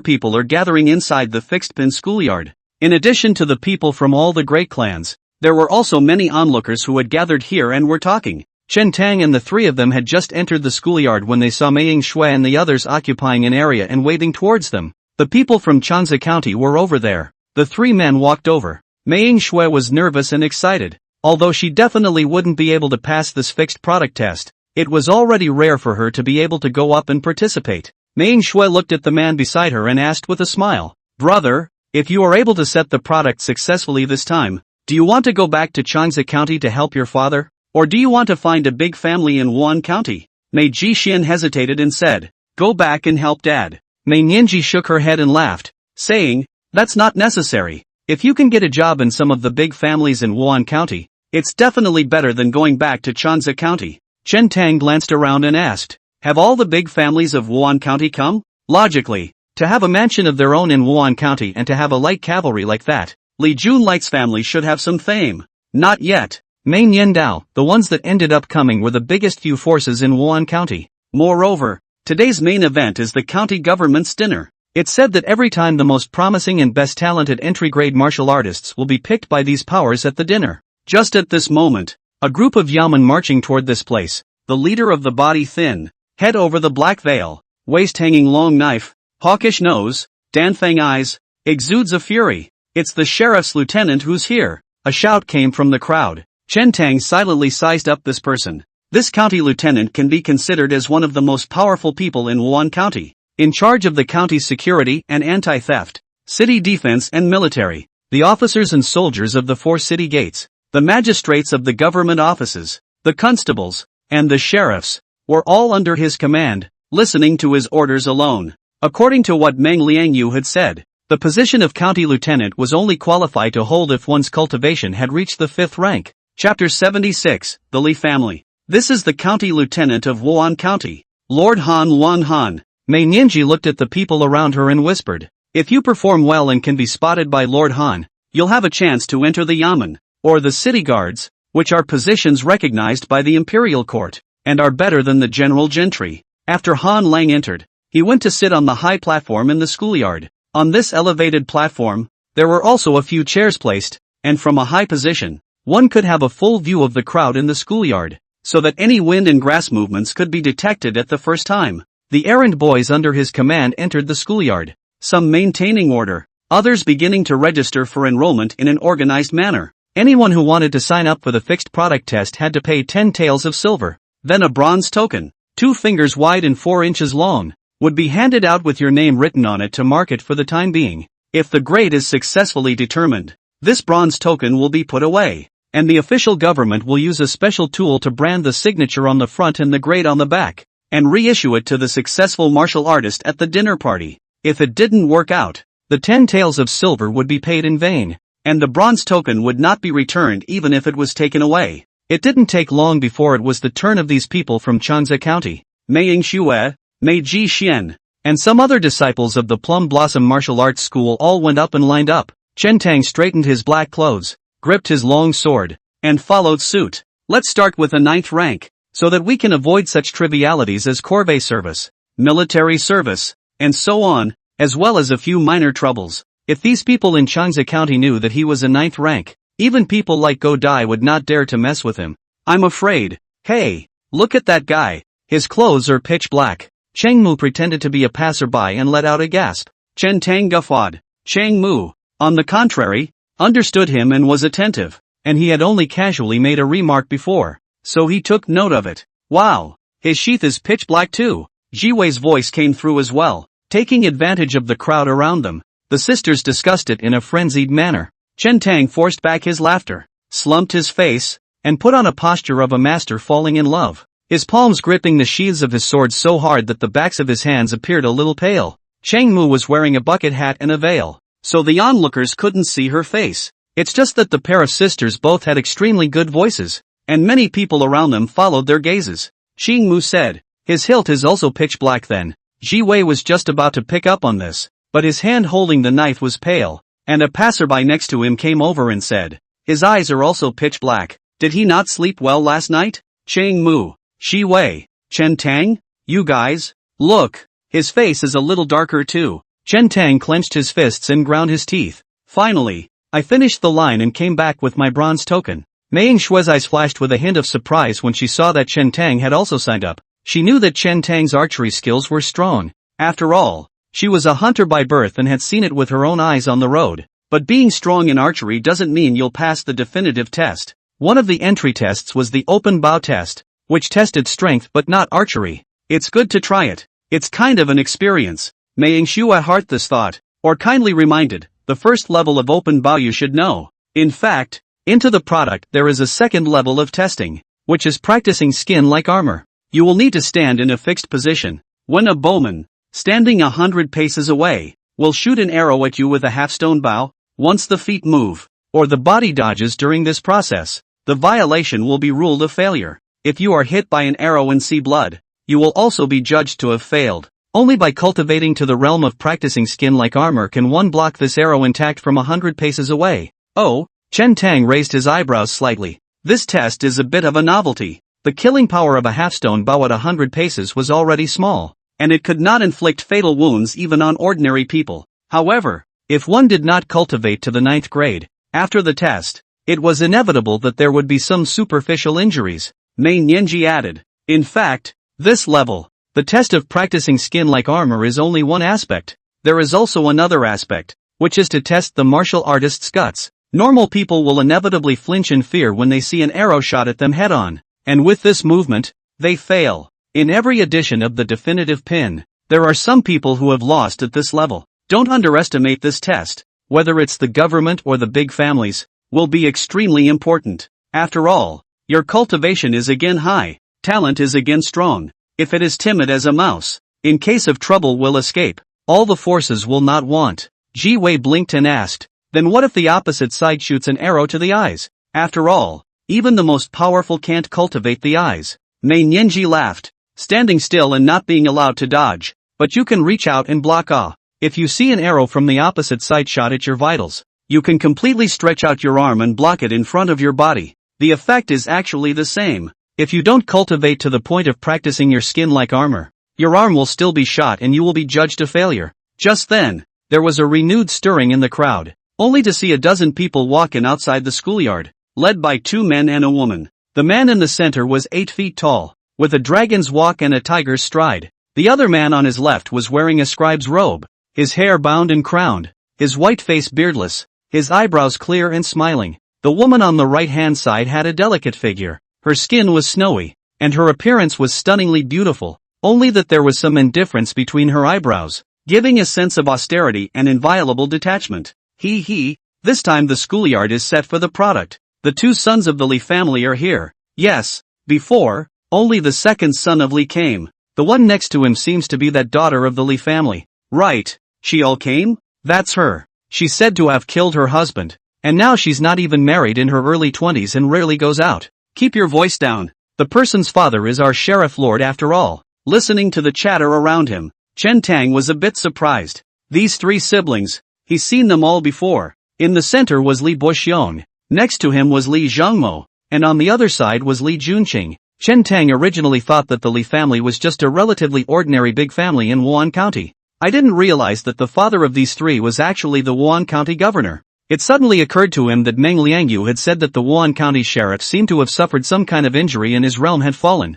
people are gathering inside the fixed pin schoolyard. In addition to the people from all the great clans, there were also many onlookers who had gathered here and were talking. Chen Tang and the three of them had just entered the schoolyard when they saw Meiying Shui and the others occupying an area and waving towards them. The people from Chanza County were over there. The three men walked over. Meiying Shui was nervous and excited. Although she definitely wouldn't be able to pass this fixed product test, it was already rare for her to be able to go up and participate. Meiying Shui looked at the man beside her and asked with a smile, "Brother, if you are able to set the product successfully this time, do you want to go back to Chanza County to help your father? Or do you want to find a big family in Wan County?" Mei Jixian hesitated and said, "Go back and help Dad." Mei Nianji shook her head and laughed, saying, "That's not necessary. If you can get a job in some of the big families in Wan County, it's definitely better than going back to Chanza County." Chen Tang glanced around and asked, "Have all the big families of Wan County come?" Logically, to have a mansion of their own in Wan County and to have a light cavalry like that, Li Junlight's family should have some fame. Not yet. Mei Niandao, the ones that ended up coming were the biggest few forces in Wan County. Moreover, today's main event is the county government's dinner. It's said that every time the most promising and best talented entry-grade martial artists will be picked by these powers at the dinner. Just at this moment, a group of yamen marching toward this place, the leader of the body thin, head over the black veil, waist-hanging long knife, hawkish nose, danfang eyes, exudes a fury. "It's the sheriff's lieutenant who's here." A shout came from the crowd. Chen Tang silently sized up this person. This county lieutenant can be considered as one of the most powerful people in Wan County, in charge of the county's security and anti-theft, city defense and military, the officers and soldiers of the 4 city gates, the magistrates of the government offices, the constables, and the sheriffs, were all under his command, listening to his orders alone. According to what Meng Liangyu had said, the position of county lieutenant was only qualified to hold if one's cultivation had reached the 5th rank. Chapter 76, The Li Family. This is the county lieutenant of Wan County, Lord Han Wan Han. Mei Nianji looked at the people around her and whispered, "If you perform well and can be spotted by Lord Han, you'll have a chance to enter the yamen, or the city guards, which are positions recognized by the imperial court, and are better than the general gentry. After Han Lang entered, he went to sit on the high platform in the schoolyard. On this elevated platform, there were also a few chairs placed, and from a high position, one could have a full view of the crowd in the schoolyard, so that any wind and grass movements could be detected at the first time. The errand boys under his command entered the schoolyard, some maintaining order, others beginning to register for enrollment in an organized manner. Anyone who wanted to sign up for the fixed product test had to pay 10 taels of silver. Then a bronze token, 2 fingers wide and 4 inches long, would be handed out with your name written on it to mark it for the time being. If the grade is successfully determined, this bronze token will be put away, and the official government will use a special tool to brand the signature on the front and the grade on the back, and reissue it to the successful martial artist at the dinner party. If it didn't work out, the 10 taels of silver would be paid in vain, and the bronze token would not be returned even if it was taken away. It didn't take long before it was the turn of these people from Changsa County. Mei Yingxue, Mei Ji Xian, and some other disciples of the Plum Blossom Martial Arts School all went up and lined up. Chen Tang straightened his black clothes, gripped his long sword, and followed suit. Let's start with the 9th rank, so that we can avoid such trivialities as corvée service, military service, and so on, as well as a few minor troubles. If these people in Changsa County knew that he was a 9th rank, even people like Go Dai would not dare to mess with him. I'm afraid. Hey, look at that guy. His clothes are pitch black. Cheng Mu pretended to be a passerby and let out a gasp. Chen Tang guffawed. Cheng Mu, on the contrary, understood him and was attentive, and he had only casually made a remark before, so he took note of it. Wow, his sheath is pitch black too. Ji Wei's voice came through as well. Taking advantage of the crowd around them, the sisters discussed it in a frenzied manner. Chen Tang forced back his laughter, slumped his face, and put on a posture of a master falling in love, his palms gripping the sheaths of his sword so hard that the backs of his hands appeared a little pale. Cheng Mu was wearing a bucket hat and a veil, so the onlookers couldn't see her face. It's just that the pair of sisters both had extremely good voices, and many people around them followed their gazes. Cheng Mu said, his hilt is also pitch black then. Ji Wei was just about to pick up on this, but his hand holding the knife was pale, and a passerby next to him came over and said, his eyes are also pitch black. Did he not sleep well last night? Cheng Mu, Ji Wei, Chen Tang, you guys, look, his face is a little darker too. Chen Tang clenched his fists and ground his teeth. Finally, I finished the line and came back with my bronze token. Mei Yingxue's eyes flashed with a hint of surprise when she saw that Chen Tang had also signed up. She knew that Chen Tang's archery skills were strong. After all, she was a hunter by birth and had seen it with her own eyes on the road. But being strong in archery doesn't mean you'll pass the definitive test. One of the entry tests was the open bow test, which tested strength but not archery. It's good to try it. It's kind of an experience. Mei Yingxue heart this thought, or kindly reminded, the first level of open bow you should know. In fact, into the product there is a second level of testing, which is practicing skin like armor. You will need to stand in a fixed position. When a bowman, standing 100 paces away, will shoot an arrow at you with a half-stone bow, once the feet move, or the body dodges during this process, the violation will be ruled a failure. If you are hit by an arrow and see blood, you will also be judged to have failed. Only by cultivating to the realm of practicing skin like armor can one block this arrow intact from 100 paces away. Oh, Chen Tang raised his eyebrows slightly. This test is a bit of a novelty. The killing power of a half-stone bow at 100 paces was already small, and it could not inflict fatal wounds even on ordinary people. However, if one did not cultivate to the 9th grade, after the test, it was inevitable that there would be some superficial injuries. Mei Nianji added, in fact, this level, the test of practicing skin like armor is only one aspect. There is also another aspect, which is to test the martial artist's guts. Normal people will inevitably flinch in fear when they see an arrow shot at them head-on. And with this movement, they fail. In every edition of the definitive pin, there are some people who have lost at this level. Don't underestimate this test. Whether it's the government or the big families, will be extremely important. After all, your cultivation is again high, talent is again strong. If it is timid as a mouse, in case of trouble will escape, all the forces will not want. Ji Wei blinked and asked, then what if the opposite side shoots an arrow to the eyes? After all, even the most powerful can't cultivate the eyes. Mei Nianji laughed, standing still and not being allowed to dodge, but you can reach out and block off. If you see an arrow from the opposite side shot at your vitals, You can completely stretch out your arm and block it in front of your body. The effect is actually the same. If you don't cultivate to the point of practicing your skin like armor, your arm will still be shot and you will be judged a failure. Just then, there was a renewed stirring in the crowd, only to see a dozen people walk in outside the schoolyard, led by 2 men and a woman. The man in the center was 8 feet tall, with a dragon's walk and a tiger's stride. The other man on his left was wearing a scribe's robe, his hair bound and crowned, his white face beardless, his eyebrows clear and smiling. The woman on the right-hand side had a delicate figure. Her skin was snowy, and her appearance was stunningly beautiful, only that there was some indifference between her eyebrows, giving a sense of austerity and inviolable detachment. This time the schoolyard is set for the product. The 2 sons of the Lee family are here. Yes, before, only the second son of Lee came. The one next to him seems to be that daughter of the Lee family. Right, she all came? That's her. She's said to have killed her husband, and now she's not even married, in her early 20s and rarely goes out. Keep your voice down. The person's father is our sheriff lord after all. Listening to the chatter around him, Chen Tang was a bit surprised. These 3 siblings, he's seen them all before. In the center was Li Boxiong, next to him was Li Zhongmo, and on the other side was Li Junqing. Chen Tang originally thought that the Li family was just a relatively ordinary big family in Wan County. I didn't realize that the father of these 3 was actually the Wan County governor. It suddenly occurred to him that Meng Liangyu had said that the Wan County sheriff seemed to have suffered some kind of injury and his realm had falling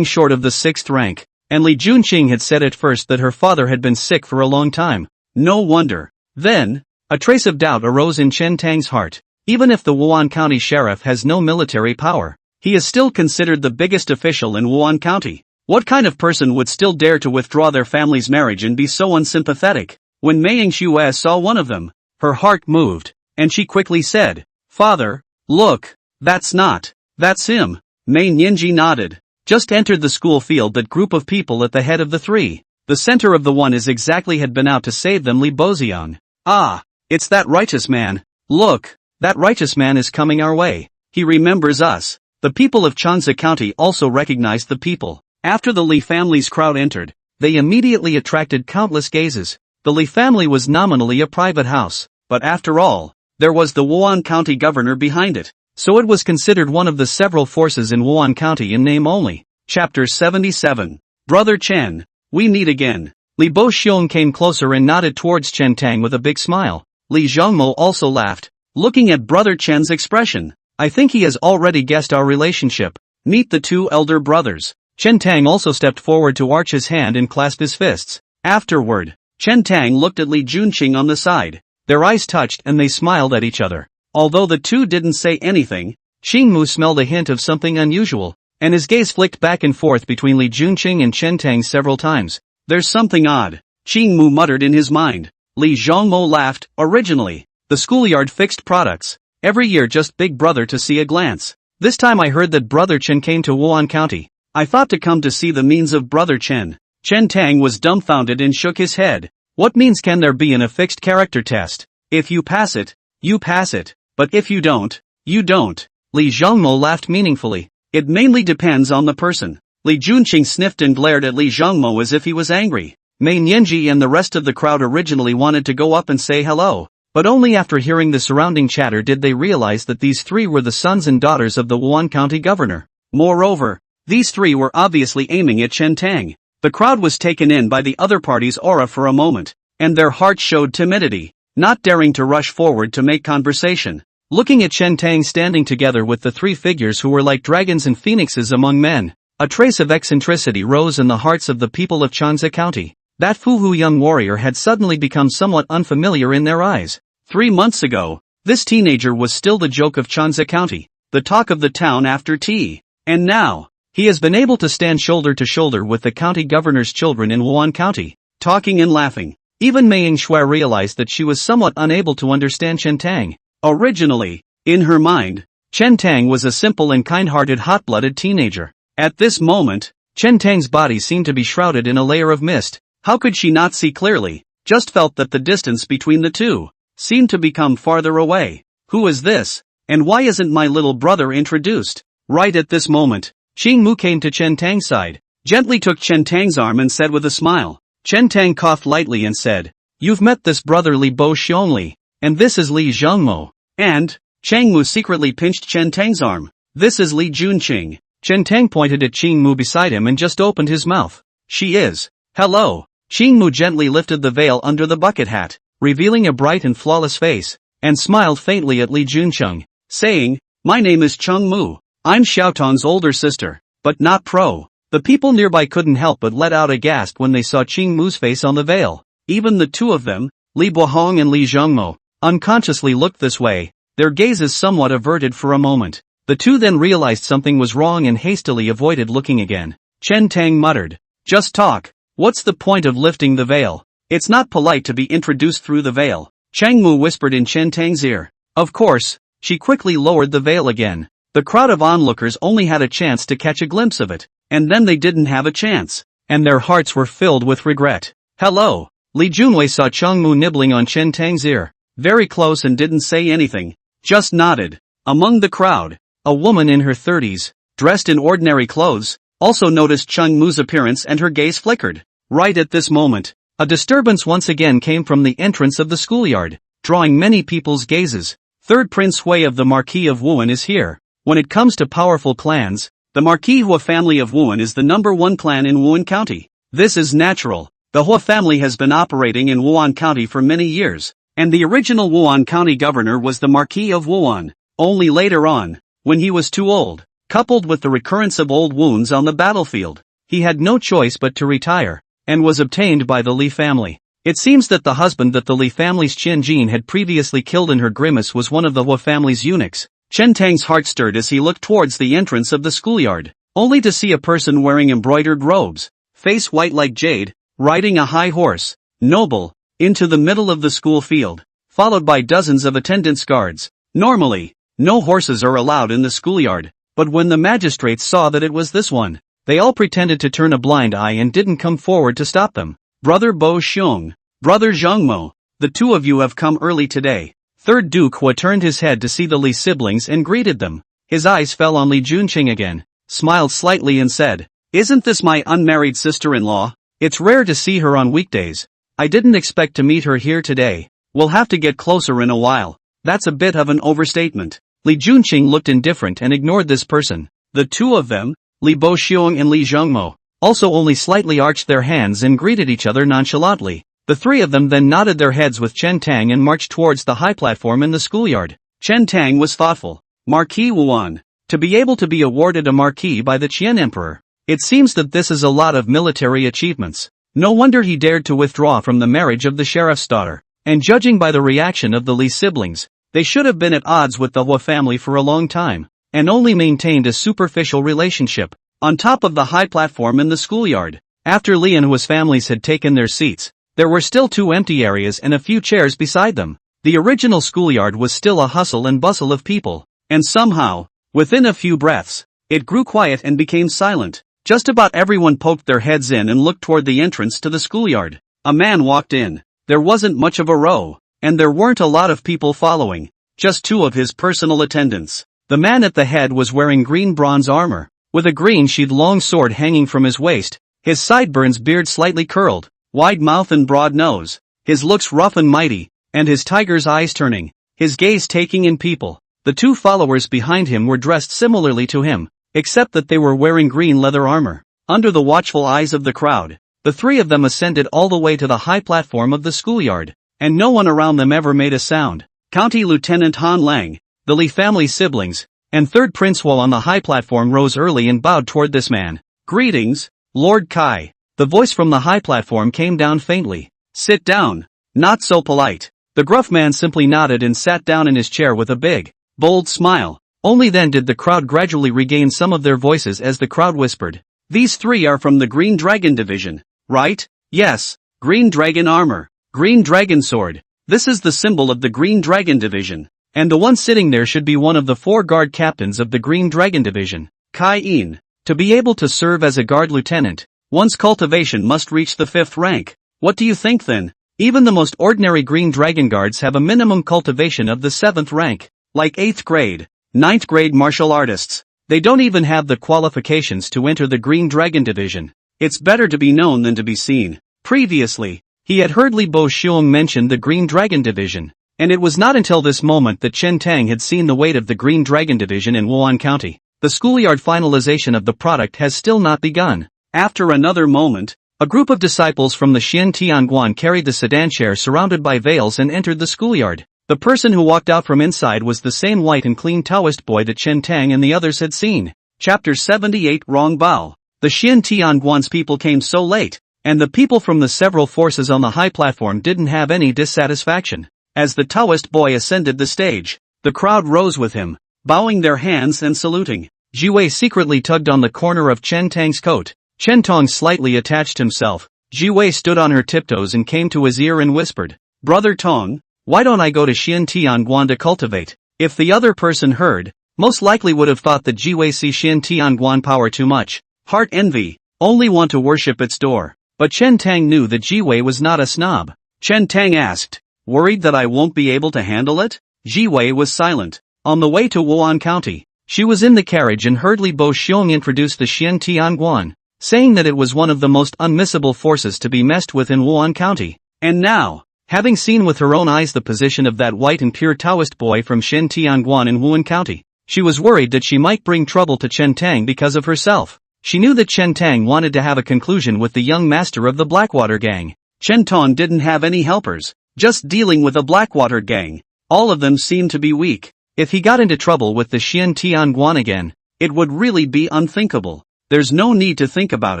short of the 6th rank, and Li Junqing had said at first that her father had been sick for a long time. No wonder. Then, a trace of doubt arose in Chen Tang's heart. Even if the Wan County sheriff has no military power, he is still considered the biggest official in Wan County. What kind of person would still dare to withdraw their family's marriage and be so unsympathetic? When Mei Yingxue saw one of them, her heart moved, and she quickly said, "Father, look, that's him." Mei Yingji nodded. Just entered the school field, that group of people at the head of the 3. The center of the one is exactly had been out to save them, Li Boxiong. Ah, it's that righteous man. Look, that righteous man is coming our way. He remembers us. The people of Chanzi County also recognized the people. After the Li family's crowd entered, they immediately attracted countless gazes. The Li family was nominally a private house, but after all, there was the Wan County governor behind it, so it was considered one of the several forces in Wan County in name only. Chapter 77. Brother Chen, we meet again. Li Boxiong came closer and nodded towards Chen Tang with a big smile. Li Zhongmo also laughed, looking at Brother Chen's expression. I think he has already guessed our relationship. Meet the 2 elder brothers. Chen Tang also stepped forward to arch his hand and clasp his fists. Afterward, Chen Tang looked at Li Junqing on the side. Their eyes touched and they smiled at each other. Although the 2 didn't say anything, Xingmu smelled a hint of something unusual, and his gaze flicked back and forth between Li Junqing and Chen Tang several times. There's something odd, Xingmu muttered in his mind. Li Zhongmo laughed. Originally, the schoolyard fixed products. Every year just Big Brother to see a glance. This time I heard that Brother Chen came to Wan County. I thought to come to see the means of Brother Chen. Chen Tang was dumbfounded and shook his head. What means can there be in a fixed character test? If you pass it, you pass it, but if you don't, you don't. Li Zhongmo laughed meaningfully. It mainly depends on the person. Li Junqing sniffed and glared at Li Zhongmo as if he was angry. Mei Nianji and the rest of the crowd originally wanted to go up and say hello, but only after hearing the surrounding chatter did they realize that these 3 were the sons and daughters of the Wan County governor. Moreover, these 3 were obviously aiming at Chen Tang. The crowd was taken in by the other party's aura for a moment, and their hearts showed timidity, not daring to rush forward to make conversation. Looking at Chen Tang standing together with the 3 figures who were like dragons and phoenixes among men, a trace of eccentricity rose in the hearts of the people of Chanzi County. That Fuhu young warrior had suddenly become somewhat unfamiliar in their eyes. 3 months ago, this teenager was still the joke of Chanzi County, the talk of the town after tea. And now, he has been able to stand shoulder to shoulder with the county governor's children in Wan County, talking and laughing. Even Mei Yingxue realized that she was somewhat unable to understand Chen Tang. Originally, in her mind, Chen Tang was a simple and kind-hearted hot-blooded teenager. At this moment, Chen Tang's body seemed to be shrouded in a layer of mist. How could she not see clearly? Just felt that the distance between the 2 seemed to become farther away. Who is this? And why isn't my little brother introduced? Right at this moment, Xingmu came to Chen Tang's side, gently took Chen Tang's arm and said with a smile. Chen Tang coughed lightly and said, "You've met this brother Li Boxiong Li, And this is Li Zhengmo. And, Chang Mu secretly pinched Chen Tang's arm. This is Li Junqing. Chen Tang pointed at Ching Mu beside him and just opened his mouth. She is. Hello. Ching Mu gently lifted the veil under the bucket hat, revealing a bright and flawless face, and smiled faintly at Li Junqing, saying, "My name is Cheng Mu. I'm Xiaotong's older sister, but not pro." The people nearby couldn't help but let out a gasp when they saw Ching Mu's face on the veil. Even the two of them, Li Bohong and Li Zhengmo, unconsciously looked this way, their gazes somewhat averted for a moment. The two then realized something was wrong and hastily avoided looking again. Chen Tang muttered, "Just talk. What's the point of lifting the veil? It's not polite to be introduced through the veil." Chang Mu whispered in Chen Tang's ear. Of course. She quickly lowered the veil again. The crowd of onlookers only had a chance to catch a glimpse of it, and then they didn't have a chance, and their hearts were filled with regret. "Hello." Li Junwei saw Cheng Mu nibbling on Chen Tang's ear, very close, and didn't say anything, just nodded. Among the crowd, a woman in her 30s, dressed in ordinary clothes, also noticed Cheng Mu's appearance and her gaze flickered. Right at this moment, a disturbance once again came from the entrance of the schoolyard, drawing many people's gazes. Third Prince Hui of the Marquis of Wuan is here. When it comes to powerful clans, the Marquis Hua family of Wuan is the #1 clan in Wan County. This is natural. The Hua family has been operating in Wan County for many years, and the original Wan County governor was the Marquis of Wuan. Only later on, when he was too old, coupled with the recurrence of old wounds on the battlefield, he had no choice but to retire, and was obtained by the Li family. It seems that the husband that the Li family's Chen Jin had previously killed in her grimace was one of the Hua family's eunuchs. Chen Tang's heart stirred as he looked towards the entrance of the schoolyard, only to see a person wearing embroidered robes, face white like jade, riding a high horse, noble, into the middle of the school field, followed by dozens of attendants guards. Normally, no horses are allowed in the schoolyard, but when the magistrates saw that it was this one, they all pretended to turn a blind eye and didn't come forward to stop them. "Brother Bo Xiong, Brother Zhengmo, the two of you have come early today." Third Duke Hua turned his head to see the Li siblings and greeted them. His eyes fell on Li Junqing again, smiled slightly and said, "Isn't this my unmarried sister-in-law? It's rare to see her on weekdays. I didn't expect to meet her here today. We'll have to get closer in a while." That's a bit of an overstatement. Li Junqing looked indifferent and ignored this person. The two of them, Li Boxiong and Li Zhengmo, also only slightly arched their hands and greeted each other nonchalantly. The three of them then nodded their heads with Chen Tang and marched towards the high platform in the schoolyard. Chen Tang was thoughtful. Marquis Wuan. To be able to be awarded a marquis by the Qian Emperor. It seems that this is a lot of military achievements. No wonder he dared to withdraw from the marriage of the sheriff's daughter. And judging by the reaction of the Li siblings, they should have been at odds with the Hua family for a long time, and only maintained a superficial relationship. On top of the high platform in the schoolyard, after Li and Hua's families had taken their seats, there were still 2 empty areas and a few chairs beside them. The original schoolyard was still a hustle and bustle of people, and somehow, within a few breaths, it grew quiet and became silent. Just about everyone poked their heads in and looked toward the entrance to the schoolyard. A man walked in. There wasn't much of a row, and there weren't a lot of people following, just 2 of his personal attendants. The man at the head was wearing green bronze armor, with a green-sheathed long sword hanging from his waist, his sideburns beard slightly curled, wide mouth and broad nose, his looks rough and mighty, and his tiger's eyes turning, his gaze taking in people. The 2 followers behind him were dressed similarly to him, except that they were wearing green leather armor. Under the watchful eyes of the crowd, the 3 of them ascended all the way to the high platform of the schoolyard, and no one around them ever made a sound. County Lieutenant Han Lang, the Li family siblings, and third Prince Hua on the high platform rose early and bowed toward this man. "Greetings, Lord Kai." The voice from the high platform came down faintly. "Sit down." "Not so polite." The gruff man simply nodded and sat down in his chair with a big, bold smile. Only then did the crowd gradually regain some of their voices as the crowd whispered, "These 3 are from the Green Dragon Division, right?" "Yes, Green Dragon Armor, Green Dragon Sword. This is the symbol of the Green Dragon Division, and the one sitting there should be one of the 4 guard captains of the Green Dragon Division, Kai In. To be able to serve as a guard lieutenant, one's cultivation must reach the 5th rank. What do you think then? Even the most ordinary Green Dragon Guards have a minimum cultivation of the 7th rank, like 8th grade, 9th grade martial artists. They don't even have the qualifications to enter the Green Dragon Division. It's better to be known than to be seen." Previously, he had heard Li Bo Xiong mention the Green Dragon Division, And it was not until this moment that Chen Tang had seen the weight of the Green Dragon Division in Wan County. The schoolyard finalization of the product has still not begun. After another moment, a group of disciples from the Xian Tianguan carried the sedan chair surrounded by veils and entered the schoolyard. The person who walked out from inside was the same white and clean Taoist boy that Chen Tang and the others had seen. Chapter 78 Wrong Bao. The Xian Tianguan's people came so late, and the people from the several forces on the high platform didn't have any dissatisfaction. As the Taoist boy ascended the stage, the crowd rose with him, bowing their hands and saluting. Jiwei secretly tugged on the corner of Chen Tang's coat. Chen Tong slightly attached himself. Jiwei stood on her tiptoes and came to his ear and whispered, "Brother Tong, why don't I go to Xian Tianguan to cultivate?" If the other person heard, most likely would have thought that Jiwei see Xian Tianguan power too much. Heart envy, only want to worship its door. But Chen Tang knew that Jiwei was not a snob. Chen Tang asked, "Worried that I won't be able to handle it?" Jiwei was silent. On the way to Wan County, she was in the carriage and heard Li Bo Xiong introduce the Xian Tianguan, saying that it was one of the most unmissable forces to be messed with in Wan County. And now, having seen with her own eyes the position of that white and pure Taoist boy from Xian Tianguan in Wan County, she was worried that she might bring trouble to Chen Tang because of herself. She knew that Chen Tang wanted to have a conclusion with the young master of the Blackwater gang. Chen Tong didn't have any helpers, just dealing with a Blackwater gang. All of them seemed to be weak. If he got into trouble with the Xian Tianguan again, it would really be unthinkable. There's no need to think about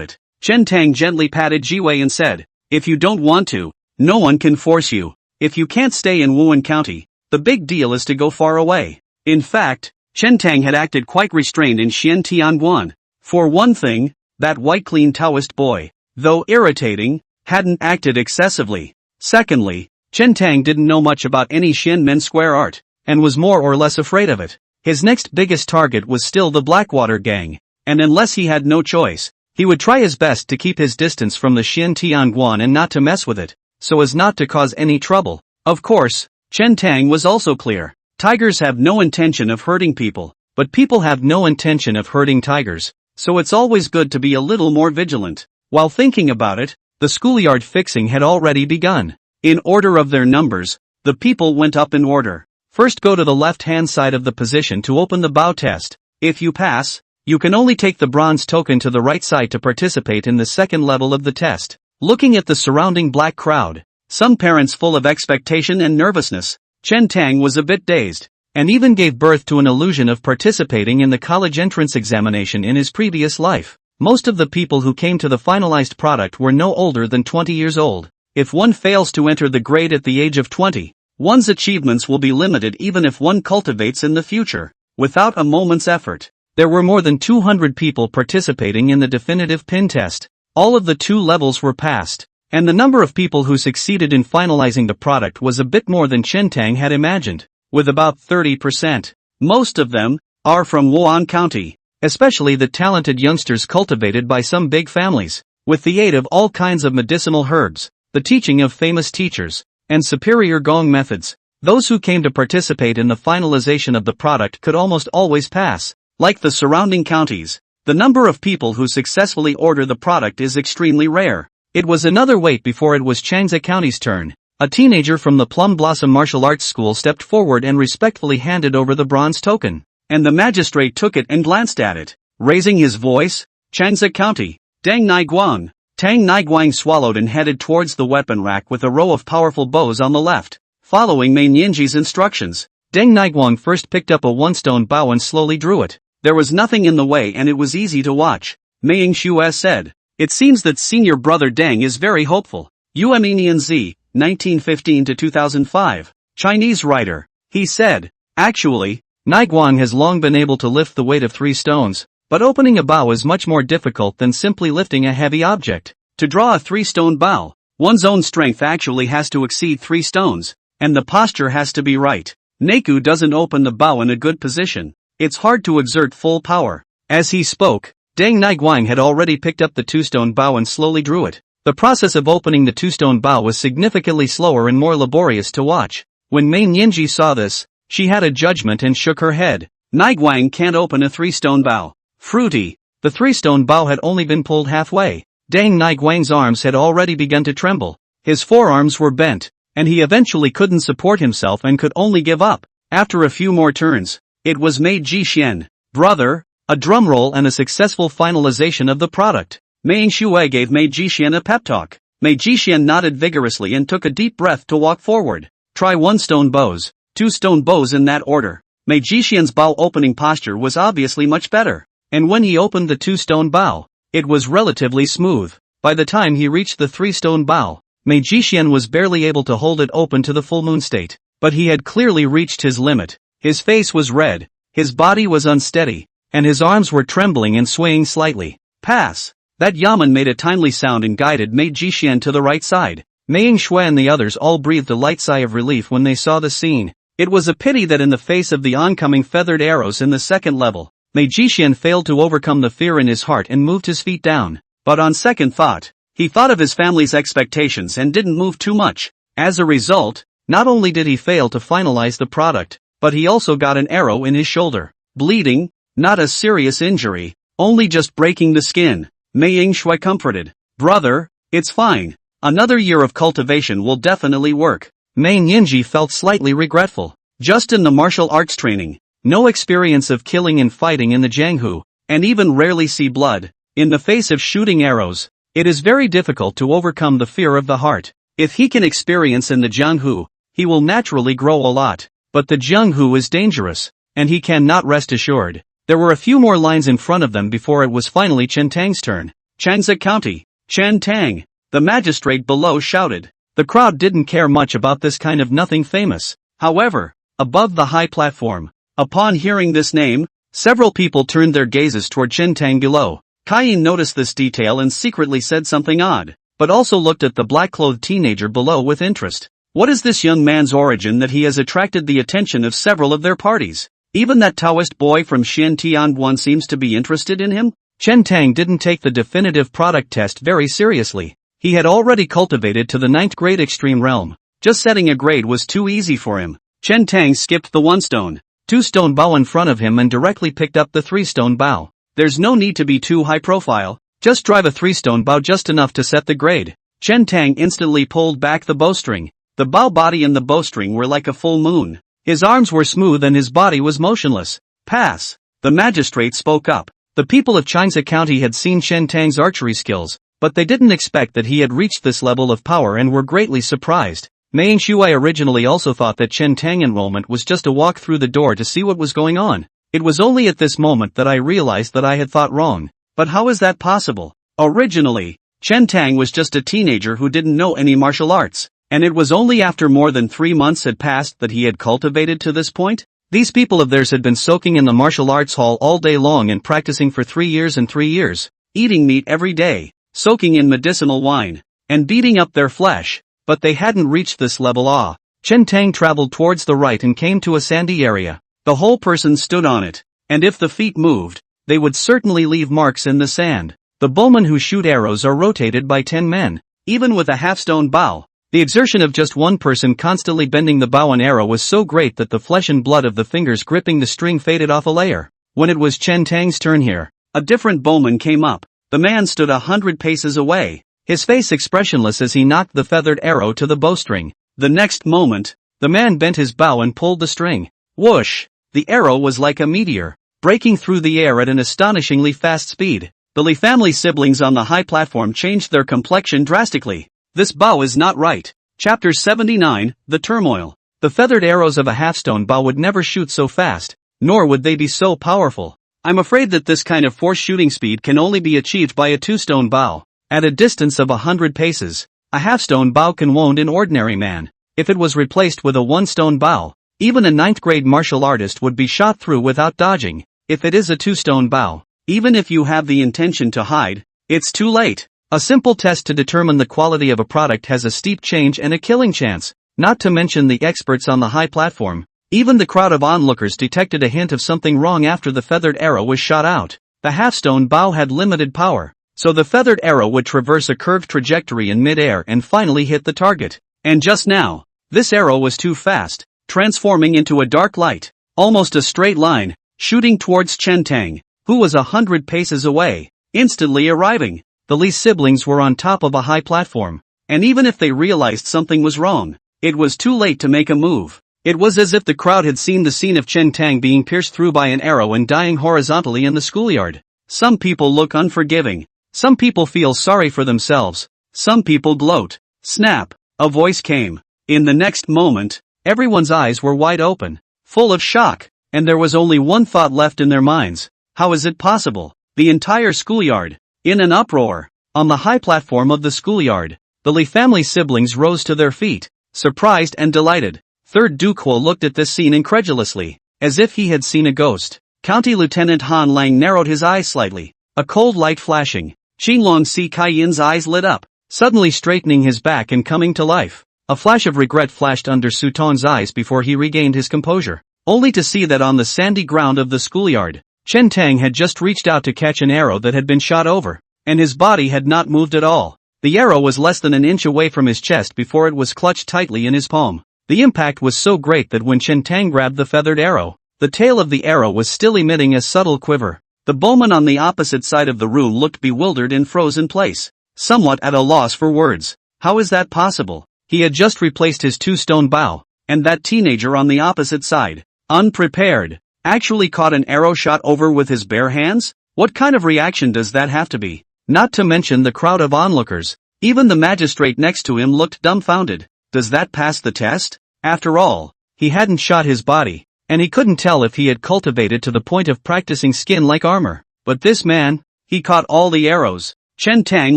it. Chen Tang gently patted Jiwei and said, "If you don't want to, no one can force you. If you can't stay in Wan County, the big deal is to go far away." In fact, Chen Tang had acted quite restrained in Xian Tianguan. For one thing, that white clean Taoist boy, though irritating, hadn't acted excessively. Secondly, Chen Tang didn't know much about any Xian men square art, and was more or less afraid of it. His next biggest target was still the Blackwater gang, and unless he had no choice, he would try his best to keep his distance from the Xian Tianguan and not to mess with it, so as not to cause any trouble. Of course, Chen Tang was also clear. Tigers have no intention of hurting people, but people have no intention of hurting tigers, so it's always good to be a little more vigilant. While thinking about it, the schoolyard fixing had already begun. In order of their numbers, the people went up in order. First, go to the left-hand side of the position to open the bow test. If you pass, you can only take the bronze token to the right side to participate in the second level of the test. Looking at the surrounding black crowd, some parents full of expectation and nervousness, Chen Tang was a bit dazed, and even gave birth to an illusion of participating in the college entrance examination in his previous life. Most of the people who came to the finalized product were no older than 20 years old. If one fails to enter the grade at the age of 20, one's achievements will be limited even if one cultivates in the future, without a moment's effort. There were more than 200 people participating in the definitive pin test. All of the 2 levels were passed, and the number of people who succeeded in finalizing the product was a bit more than Chen Tang had imagined, with about 30%. Most of them are from Wan County, especially the talented youngsters cultivated by some big families. With the aid of all kinds of medicinal herbs, the teaching of famous teachers, and superior gong methods, those who came to participate in the finalization of the product could almost always pass. Like the surrounding counties, the number of people who successfully order the product is extremely rare. It was another wait before it was Changsa County's turn. A teenager from the Plum Blossom Martial Arts School stepped forward and respectfully handed over the bronze token. And the magistrate took it and glanced at it, raising his voice, "Changsa County, Deng Naiguang." Tang Naiguang swallowed and headed towards the weapon rack with a row of powerful bows on the left. Following Mei Nianji's instructions, Deng Naiguang first picked up a one-stone bow and slowly drew it. There was nothing in the way and it was easy to watch. Mei Yingxue said, "It seems that senior brother Deng is very hopeful." Yueminian Z, 1915-2005, Chinese writer. He said, "Actually, Naiguang has long been able to lift the weight of 3 stones, but opening a bow is much more difficult than simply lifting a heavy object. To draw a 3-stone bow, one's own strength actually has to exceed 3 stones, and the posture has to be right. Neiku doesn't open the bow in a good position. It's hard to exert full power." As he spoke, Deng Naiguang had already picked up the 2-stone bow and slowly drew it. The process of opening the 2-stone bow was significantly slower and more laborious to watch. When Mei Nianji saw this, she had a judgment and shook her head. "Naiguang can't open a 3-stone bow." Fruity. The 3-stone bow had only been pulled halfway. Deng Naiguang's arms had already begun to tremble. His forearms were bent, and he eventually couldn't support himself and could only give up. After a few more turns, it was Mei Jixuan. Brother, a drumroll and a successful finalization of the product. Mei Shui gave Mei Jixuan a pep talk. Mei Jixuan nodded vigorously and took a deep breath to walk forward. Try 1 stone bows, 2 stone bows in that order. Mei Jixuan's bow opening posture was obviously much better, and when he opened the 2 stone bow, it was relatively smooth. By the time he reached the 3 stone bow, Mei Jixuan was barely able to hold it open to the full moon state, but he had clearly reached his limit. His face was red, his body was unsteady, and his arms were trembling and swaying slightly. Pass! That yaman made a timely sound and guided Mei Jixuan to the right side. Mei Shui and the others all breathed a light sigh of relief when they saw the scene. It was a pity that in the face of the oncoming feathered arrows in the second level, Mei Jixuan failed to overcome the fear in his heart and moved his feet down. But on second thought, he thought of his family's expectations and didn't move too much. As a result, not only did he fail to finalize the product, but he also got an arrow in his shoulder. Bleeding, not a serious injury, only just breaking the skin. Mei Shui comforted. Brother, it's fine. Another year of cultivation will definitely work. Mei Yinji felt slightly regretful. Just in the martial arts training, no experience of killing and fighting in the Jianghu, and even rarely see blood. In the face of shooting arrows, it is very difficult to overcome the fear of the heart. If he can experience in the Jianghu, he will naturally grow a lot. But the Jianghu is dangerous, and he cannot rest assured. There were a few more lines in front of them before it was finally Chen Tang's turn. Changzhou County, Chen Tang, the magistrate below shouted. The crowd didn't care much about this kind of nothing famous. However, above the high platform, upon hearing this name, several people turned their gazes toward Chen Tang below. Kaiyin noticed this detail and secretly said something odd, but also looked at the black-clothed teenager below with interest. What is this young man's origin that he has attracted the attention of several of their parties? Even that Taoist boy from Xian Tianguan seems to be interested in him? Chen Tang didn't take the definitive product test very seriously. He had already cultivated to the 9th grade extreme realm. Just setting a grade was too easy for him. Chen Tang skipped the 1 stone, 2 stone bow in front of him and directly picked up the 3 stone bow. There's no need to be too high profile, just drive a 3 stone bow just enough to set the grade. Chen Tang instantly pulled back the bowstring. The bow body and the bowstring were like a full moon. His arms were smooth and his body was motionless. Pass. The magistrate spoke up. The people of Changzhou County had seen Chen Tang's archery skills, but they didn't expect that he had reached this level of power and were greatly surprised. Mei Shui originally also thought that Chen Tang enrollment was just a walk through the door to see what was going on. It was only at this moment that I realized that I had thought wrong. But how is that possible? Originally, Chen Tang was just a teenager who didn't know any martial arts. And it was only after more than 3 months had passed that he had cultivated to this point? These people of theirs had been soaking in the martial arts hall all day long and practicing for 3 years and 3 years, eating meat every day, soaking in medicinal wine, and beating up their flesh, but they hadn't reached this level. Chen Tang traveled towards the right and came to a sandy area. The whole person stood on it, and if the feet moved, they would certainly leave marks in the sand. The bowmen who shoot arrows are rotated by 10 men, even with a half-stone bow. The exertion of just one person constantly bending the bow and arrow was so great that the flesh and blood of the fingers gripping the string faded off a layer. When it was Chen Tang's turn here, a different bowman came up. The man stood 100 paces away, his face expressionless as he knocked the feathered arrow to the bowstring. The next moment, the man bent his bow and pulled the string. Whoosh! The arrow was like a meteor, breaking through the air at an astonishingly fast speed. The Li family siblings on the high platform changed their complexion drastically. This bow is not right. Chapter 79, The Turmoil. The feathered arrows of a half-stone bow would never shoot so fast, nor would they be so powerful. I'm afraid that this kind of force shooting speed can only be achieved by a 2-stone bow. At a distance of 100 paces, a half-stone bow can wound an ordinary man. If it was replaced with a 1-stone bow, even a 9th grade martial artist would be shot through without dodging. If it is a 2-stone bow, even if you have the intention to hide, it's too late. A simple test to determine the quality of a product has a steep change and a killing chance, not to mention the experts on the high platform. Even the crowd of onlookers detected a hint of something wrong after the feathered arrow was shot out. The half-stone bow had limited power, so the feathered arrow would traverse a curved trajectory in mid-air and finally hit the target. And just now, this arrow was too fast, transforming into a dark light, almost a straight line, shooting towards Chen Tang, who was 100 paces away, instantly arriving. The Li siblings were on top of a high platform, and even if they realized something was wrong, it was too late to make a move. It was as if the crowd had seen the scene of Chen Tang being pierced through by an arrow and dying horizontally in the schoolyard. Some people look unforgiving. Some people feel sorry for themselves. Some people gloat. Snap! A voice came. In the next moment, everyone's eyes were wide open, full of shock, and there was only one thought left in their minds. How is it possible? The entire schoolyard, in an uproar. On the high platform of the schoolyard, the Li family siblings rose to their feet, surprised and delighted. Third Duke looked at this scene incredulously, as if he had seen a ghost. County Lieutenant Han Lang narrowed his eyes slightly, a cold light flashing. Qinglong Si Kaiyin's eyes lit up, suddenly straightening his back and coming to life. A flash of regret flashed under Su Tong's eyes before he regained his composure, only to see that on the sandy ground of the schoolyard, Chen Tang had just reached out to catch an arrow that had been shot over, and his body had not moved at all. The arrow was less than an inch away from his chest before it was clutched tightly in his palm. The impact was so great that when Chen Tang grabbed the feathered arrow, the tail of the arrow was still emitting a subtle quiver. The bowman on the opposite side of the room looked bewildered and froze in place, somewhat at a loss for words. How is that possible? He had just replaced his two-stone bow, and that teenager on the opposite side, unprepared, actually caught an arrow shot over with his bare hands? What kind of reaction does that have to be? Not to mention the crowd of onlookers. Even the magistrate next to him looked dumbfounded. Does that pass the test? After all, he hadn't shot his body, and he couldn't tell if he had cultivated to the point of practicing skin like armor. But this man, he caught all the arrows. Chen Tang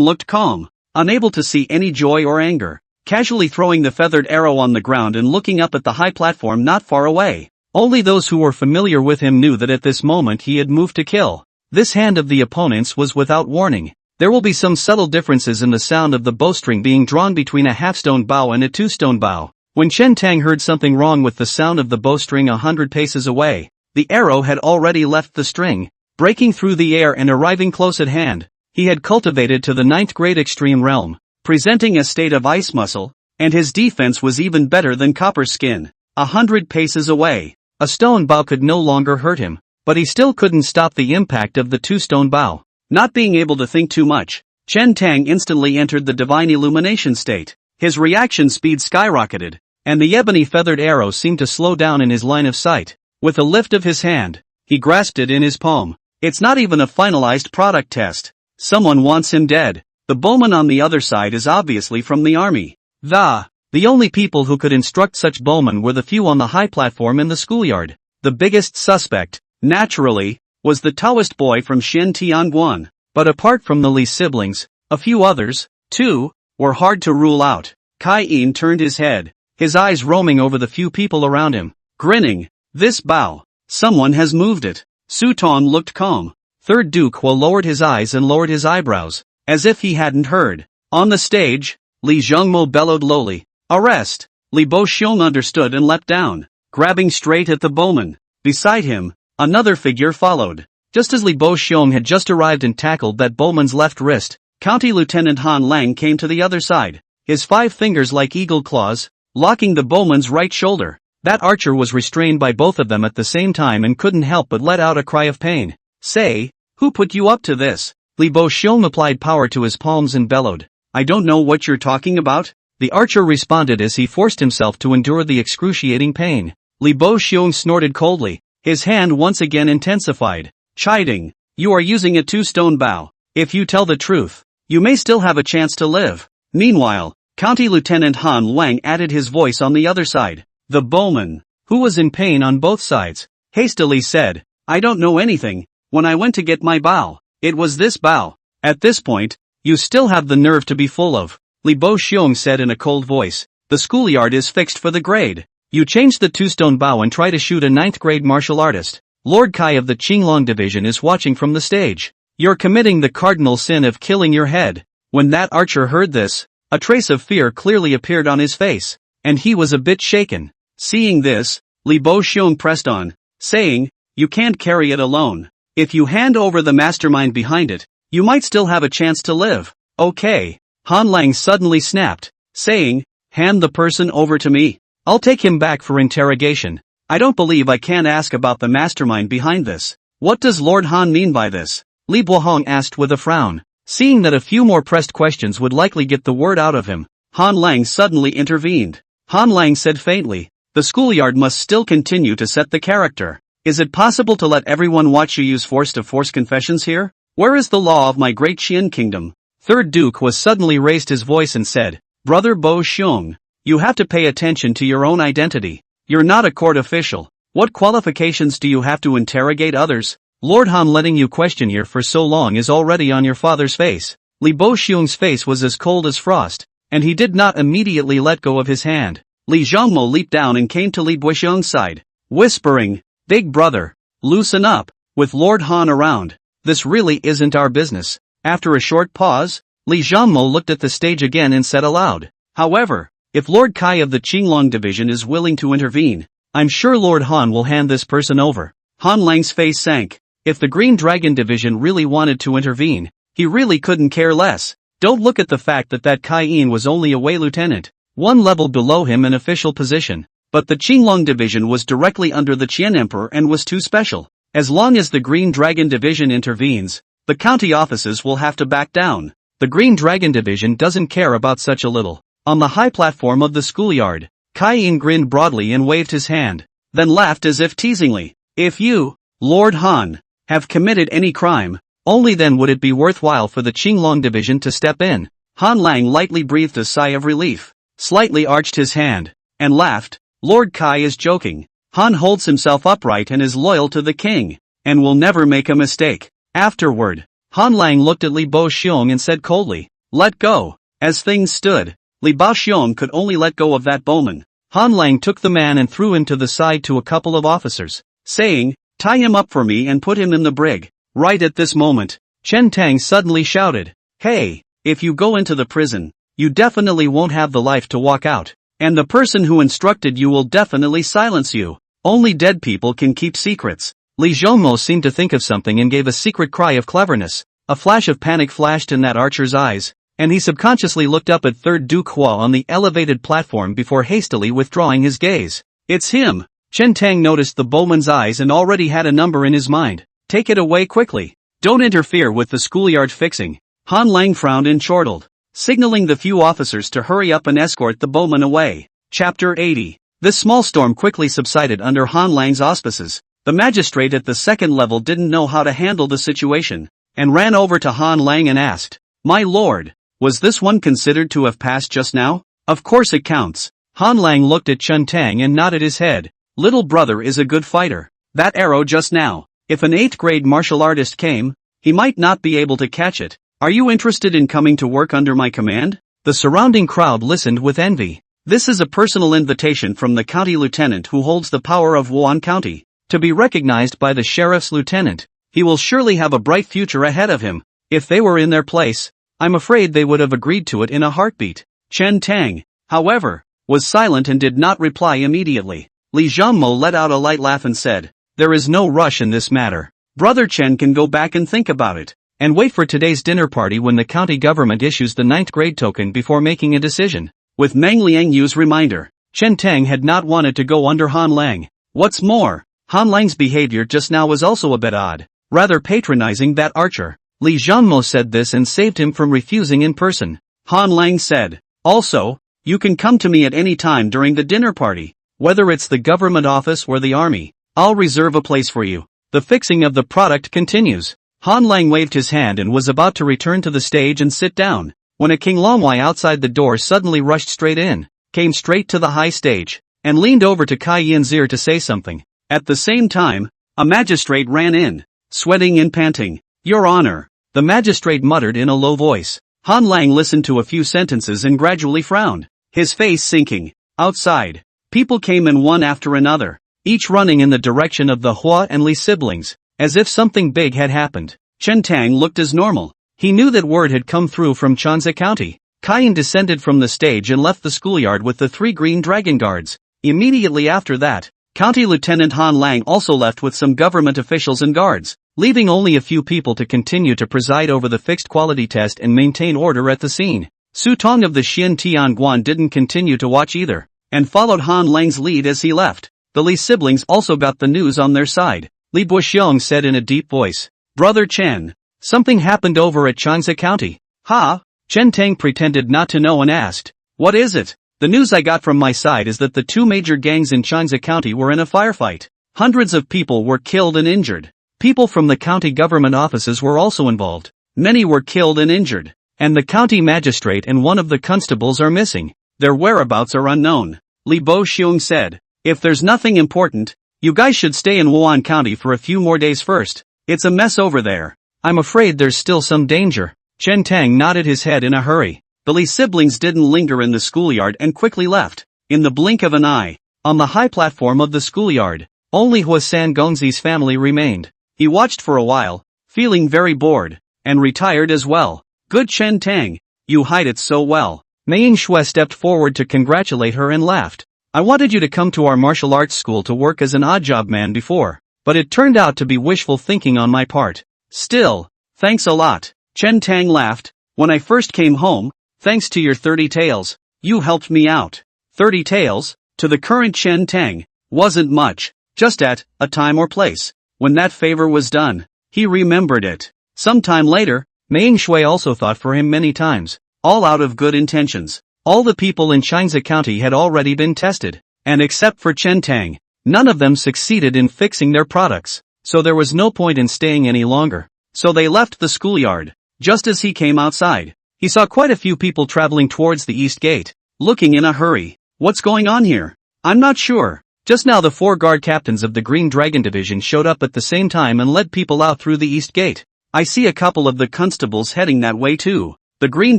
looked calm, unable to see any joy or anger, casually throwing the feathered arrow on the ground and looking up at the high platform not far away. Only those who were familiar with him knew that at this moment he had moved to kill. This hand of the opponent's was without warning. There will be some subtle differences in the sound of the bowstring being drawn between a half-stone bow and a two-stone bow. When Chen Tang heard something wrong with the sound of the bowstring 100 paces away, the arrow had already left the string, breaking through the air and arriving close at hand. He had cultivated to the 9th grade extreme realm, presenting a state of ice muscle, and his defense was even better than copper skin. 100 paces away, a stone bow could no longer hurt him, but he still couldn't stop the impact of the two-stone bow. Not being able to think too much, Chen Tang instantly entered the divine illumination state. His reaction speed skyrocketed, and the ebony feathered arrow seemed to slow down in his line of sight. With a lift of his hand, he grasped it in his palm. It's not even a finalized product test. Someone wants him dead. The bowman on the other side is obviously from the army. The only people who could instruct such bowmen were the few on the high platform in the schoolyard. The biggest suspect, naturally, was the Taoist boy from Xin Tianguan. But apart from the Li siblings, a few others, too, were hard to rule out. Kai Yin turned his head, his eyes roaming over the few people around him, grinning. This bow, someone has moved it. Su Tong looked calm. Third Duke lowered his eyes and lowered his eyebrows, as if he hadn't heard. On the stage, Li Zhengmo bellowed lowly, "Arrest!" Li Boxiong understood and leapt down, grabbing straight at the bowman. Beside him, another figure followed. Just as Li Boxiong had just arrived and tackled that bowman's left wrist, County Lieutenant Han Lang came to the other side, his 5 fingers like eagle claws, locking the bowman's right shoulder. That archer was restrained by both of them at the same time and couldn't help but let out a cry of pain. "Say, who put you up to this?" Li Boxiong applied power to his palms and bellowed, "I don't know what you're talking about." The archer responded as he forced himself to endure the excruciating pain. Li Boxiong snorted coldly, his hand once again intensified, chiding, "You are using a two-stone bow. If you tell the truth, you may still have a chance to live." Meanwhile, County Lieutenant Han Lang added his voice on the other side. The bowman, who was in pain on both sides, hastily said, "I don't know anything. When I went to get my bow, it was this bow." At this point, "You still have the nerve to be full of," Li Boxiong said in a cold voice. "The schoolyard is fixed for the grade. You change the two-stone bow and try to shoot a 9th grade martial artist. Lord Kai of the Qinglong division is watching from the stage. You're committing the cardinal sin of killing your head." When that archer heard this, a trace of fear clearly appeared on his face, and he was a bit shaken. Seeing this, Li Boxiong pressed on, saying, "You can't carry it alone. If you hand over the mastermind behind it, you might still have a chance to live." "Okay." Han Lang suddenly snapped, saying, "Hand the person over to me. I'll take him back for interrogation. I don't believe I can ask about the mastermind behind this." "What does Lord Han mean by this?" Li Bohong asked with a frown. Seeing that a few more pressed questions would likely get the word out of him, Han Lang suddenly intervened. Han Lang said faintly. The schoolyard must still continue to set the character. Is it possible to let everyone watch you use force to force confessions here? Where is the law of my great Qian kingdom? Third Duke was suddenly raised his voice and said, Brother Bo Xiong, you have to pay attention to your own identity. You're not a court official. What qualifications do you have to interrogate others? Lord Han letting you question here for so long is already on your father's face. Li Bo Xiong's face was as cold as frost, and he did not immediately let go of his hand. Li Zhongmo leaped down and came to Li Boxiong's side, whispering, Big brother, loosen up. With Lord Han around, this really isn't our business. After a short pause, Li Zhongmo looked at the stage again and said aloud, However, if Lord Kai of the Qinglong division is willing to intervene, I'm sure Lord Han will hand this person over. Han Lang's face sank. If the Green Dragon division really wanted to intervene, he really couldn't care less. Don't look at the fact that Kai Yin was only a Wei lieutenant, one level below him in official position, but the Qinglong division was directly under the Qian Emperor and was too special. As long as the Green Dragon division intervenes, the county offices will have to back down. The Green Dragon division doesn't care about such a little. On the high platform of the schoolyard, Kai Yin grinned broadly and waved his hand, then laughed as if teasingly. If you, Lord Han, have committed any crime, only then would it be worthwhile for the Qinglong division to step in. Han Lang lightly breathed a sigh of relief, slightly arched his hand, and laughed. Lord Kai is joking. Han holds himself upright and is loyal to the king, and will never make a mistake. Afterward, Han Lang looked at Li Bo Xiong and said coldly, Let go. As things stood, Li Bo Xiong could only let go of that bowman. Han Lang took the man and threw him to the side to a couple of officers, saying, Tie him up for me and put him in the brig. Right at this moment, Chen Tang suddenly shouted, Hey, if you go into the prison, you definitely won't have the life to walk out, and the person who instructed you will definitely silence you. Only dead people can keep secrets. Li Zhongmo seemed to think of something and gave a secret cry of cleverness. A flash of panic flashed in that archer's eyes, and he subconsciously looked up at Third Duke Hua on the elevated platform before hastily withdrawing his gaze. It's him! Chen Tang noticed the bowman's eyes and already had a number in his mind. Take it away quickly. Don't interfere with the schoolyard fixing. Han Lang frowned and chortled, signaling the few officers to hurry up and escort the bowman away. Chapter 80. This small storm quickly subsided under Han Lang's auspices. The magistrate at the second level didn't know how to handle the situation, and ran over to Han Lang and asked, My lord, was this one considered to have passed just now? Of course it counts. Han Lang looked at Chen Tang and nodded his head. Little brother is a good fighter. That arrow just now, if an 8th grade martial artist came, he might not be able to catch it. Are you interested in coming to work under my command? The surrounding crowd listened with envy. This is a personal invitation from the county lieutenant who holds the power of Wan County, to be recognized by the sheriff's lieutenant. He will surely have a bright future ahead of him. If they were in their place, I'm afraid they would have agreed to it in a heartbeat. Chen Tang, however, was silent and did not reply immediately. Li Zhongmo let out a light laugh and said, There is no rush in this matter. Brother Chen can go back and think about it, and wait for today's dinner party when the county government issues the 9th grade token before making a decision. With Meng Liangyu's reminder, Chen Tang had not wanted to go under Han Lang. What's more, Han Lang's behavior just now was also a bit odd, rather patronizing that archer. Li Zhongmo said this and saved him from refusing in person. Han Lang said, Also, you can come to me at any time during the dinner party. Whether it's the government office or the army, I'll reserve a place for you. The fixing of the product continues. Han Lang waved his hand and was about to return to the stage and sit down, when a King Longwei outside the door suddenly rushed straight in, came straight to the high stage, and leaned over to Kai Yin's ear to say something. At the same time, a magistrate ran in, sweating and panting. Your Honor, the magistrate muttered in a low voice. Han Lang listened to a few sentences and gradually frowned, his face sinking. Outside, people came in one after another, each running in the direction of the Hua and Li siblings, as if something big had happened. Chen Tang looked as normal. He knew that word had come through from Chanzi County. Kai Yin descended from the stage and left the schoolyard with the 3 green dragon guards. Immediately after that, County Lieutenant Han Lang also left with some government officials and guards, leaving only a few people to continue to preside over the fixed quality test and maintain order at the scene. Su Tong of the Xian Tianguan didn't continue to watch either, and followed Han Lang's lead as he left. The Li siblings also got the news on their side. Li Boxiong said in a deep voice, Brother Chen, something happened over at Chanzi County. Ha? Chen Tang pretended not to know and asked, What is it? The news I got from my side is that the two major gangs in Wan County were in a firefight. Hundreds of people were killed and injured. People from the county government offices were also involved. Many were killed and injured. And the county magistrate and one of the constables are missing. Their whereabouts are unknown. Li Bo Xiong said. If there's nothing important, you guys should stay in Wan County for a few more days first. It's a mess over there. I'm afraid there's still some danger. Chen Tang nodded his head in a hurry. The Li siblings didn't linger in the schoolyard and quickly left. In the blink of an eye, on the high platform of the schoolyard, only Huasan Gongzi's family remained. He watched for a while, feeling very bored, and retired as well. Good Chen Tang, you hide it so well. Mei Yingxue stepped forward to congratulate her and laughed. I wanted you to come to our martial arts school to work as an odd job man before, but it turned out to be wishful thinking on my part. Still, thanks a lot. Chen Tang laughed. When I first came home, thanks to your 30 taels, you helped me out. 30 taels, to the current Chen Tang, wasn't much, just at a time or place. When that favor was done, he remembered it. Sometime later, Mei Yingxue also thought for him many times, all out of good intentions. All the people in Wan County had already been tested, and except for Chen Tang, none of them succeeded in fixing their products, so there was no point in staying any longer. So they left the schoolyard. Just as he came outside, he saw quite a few people traveling towards the east gate, looking in a hurry. What's going on here? I'm not sure. Just now the 4 guard captains of the Green Dragon Division showed up at the same time and led people out through the east gate. I see a couple of the constables heading that way too. The Green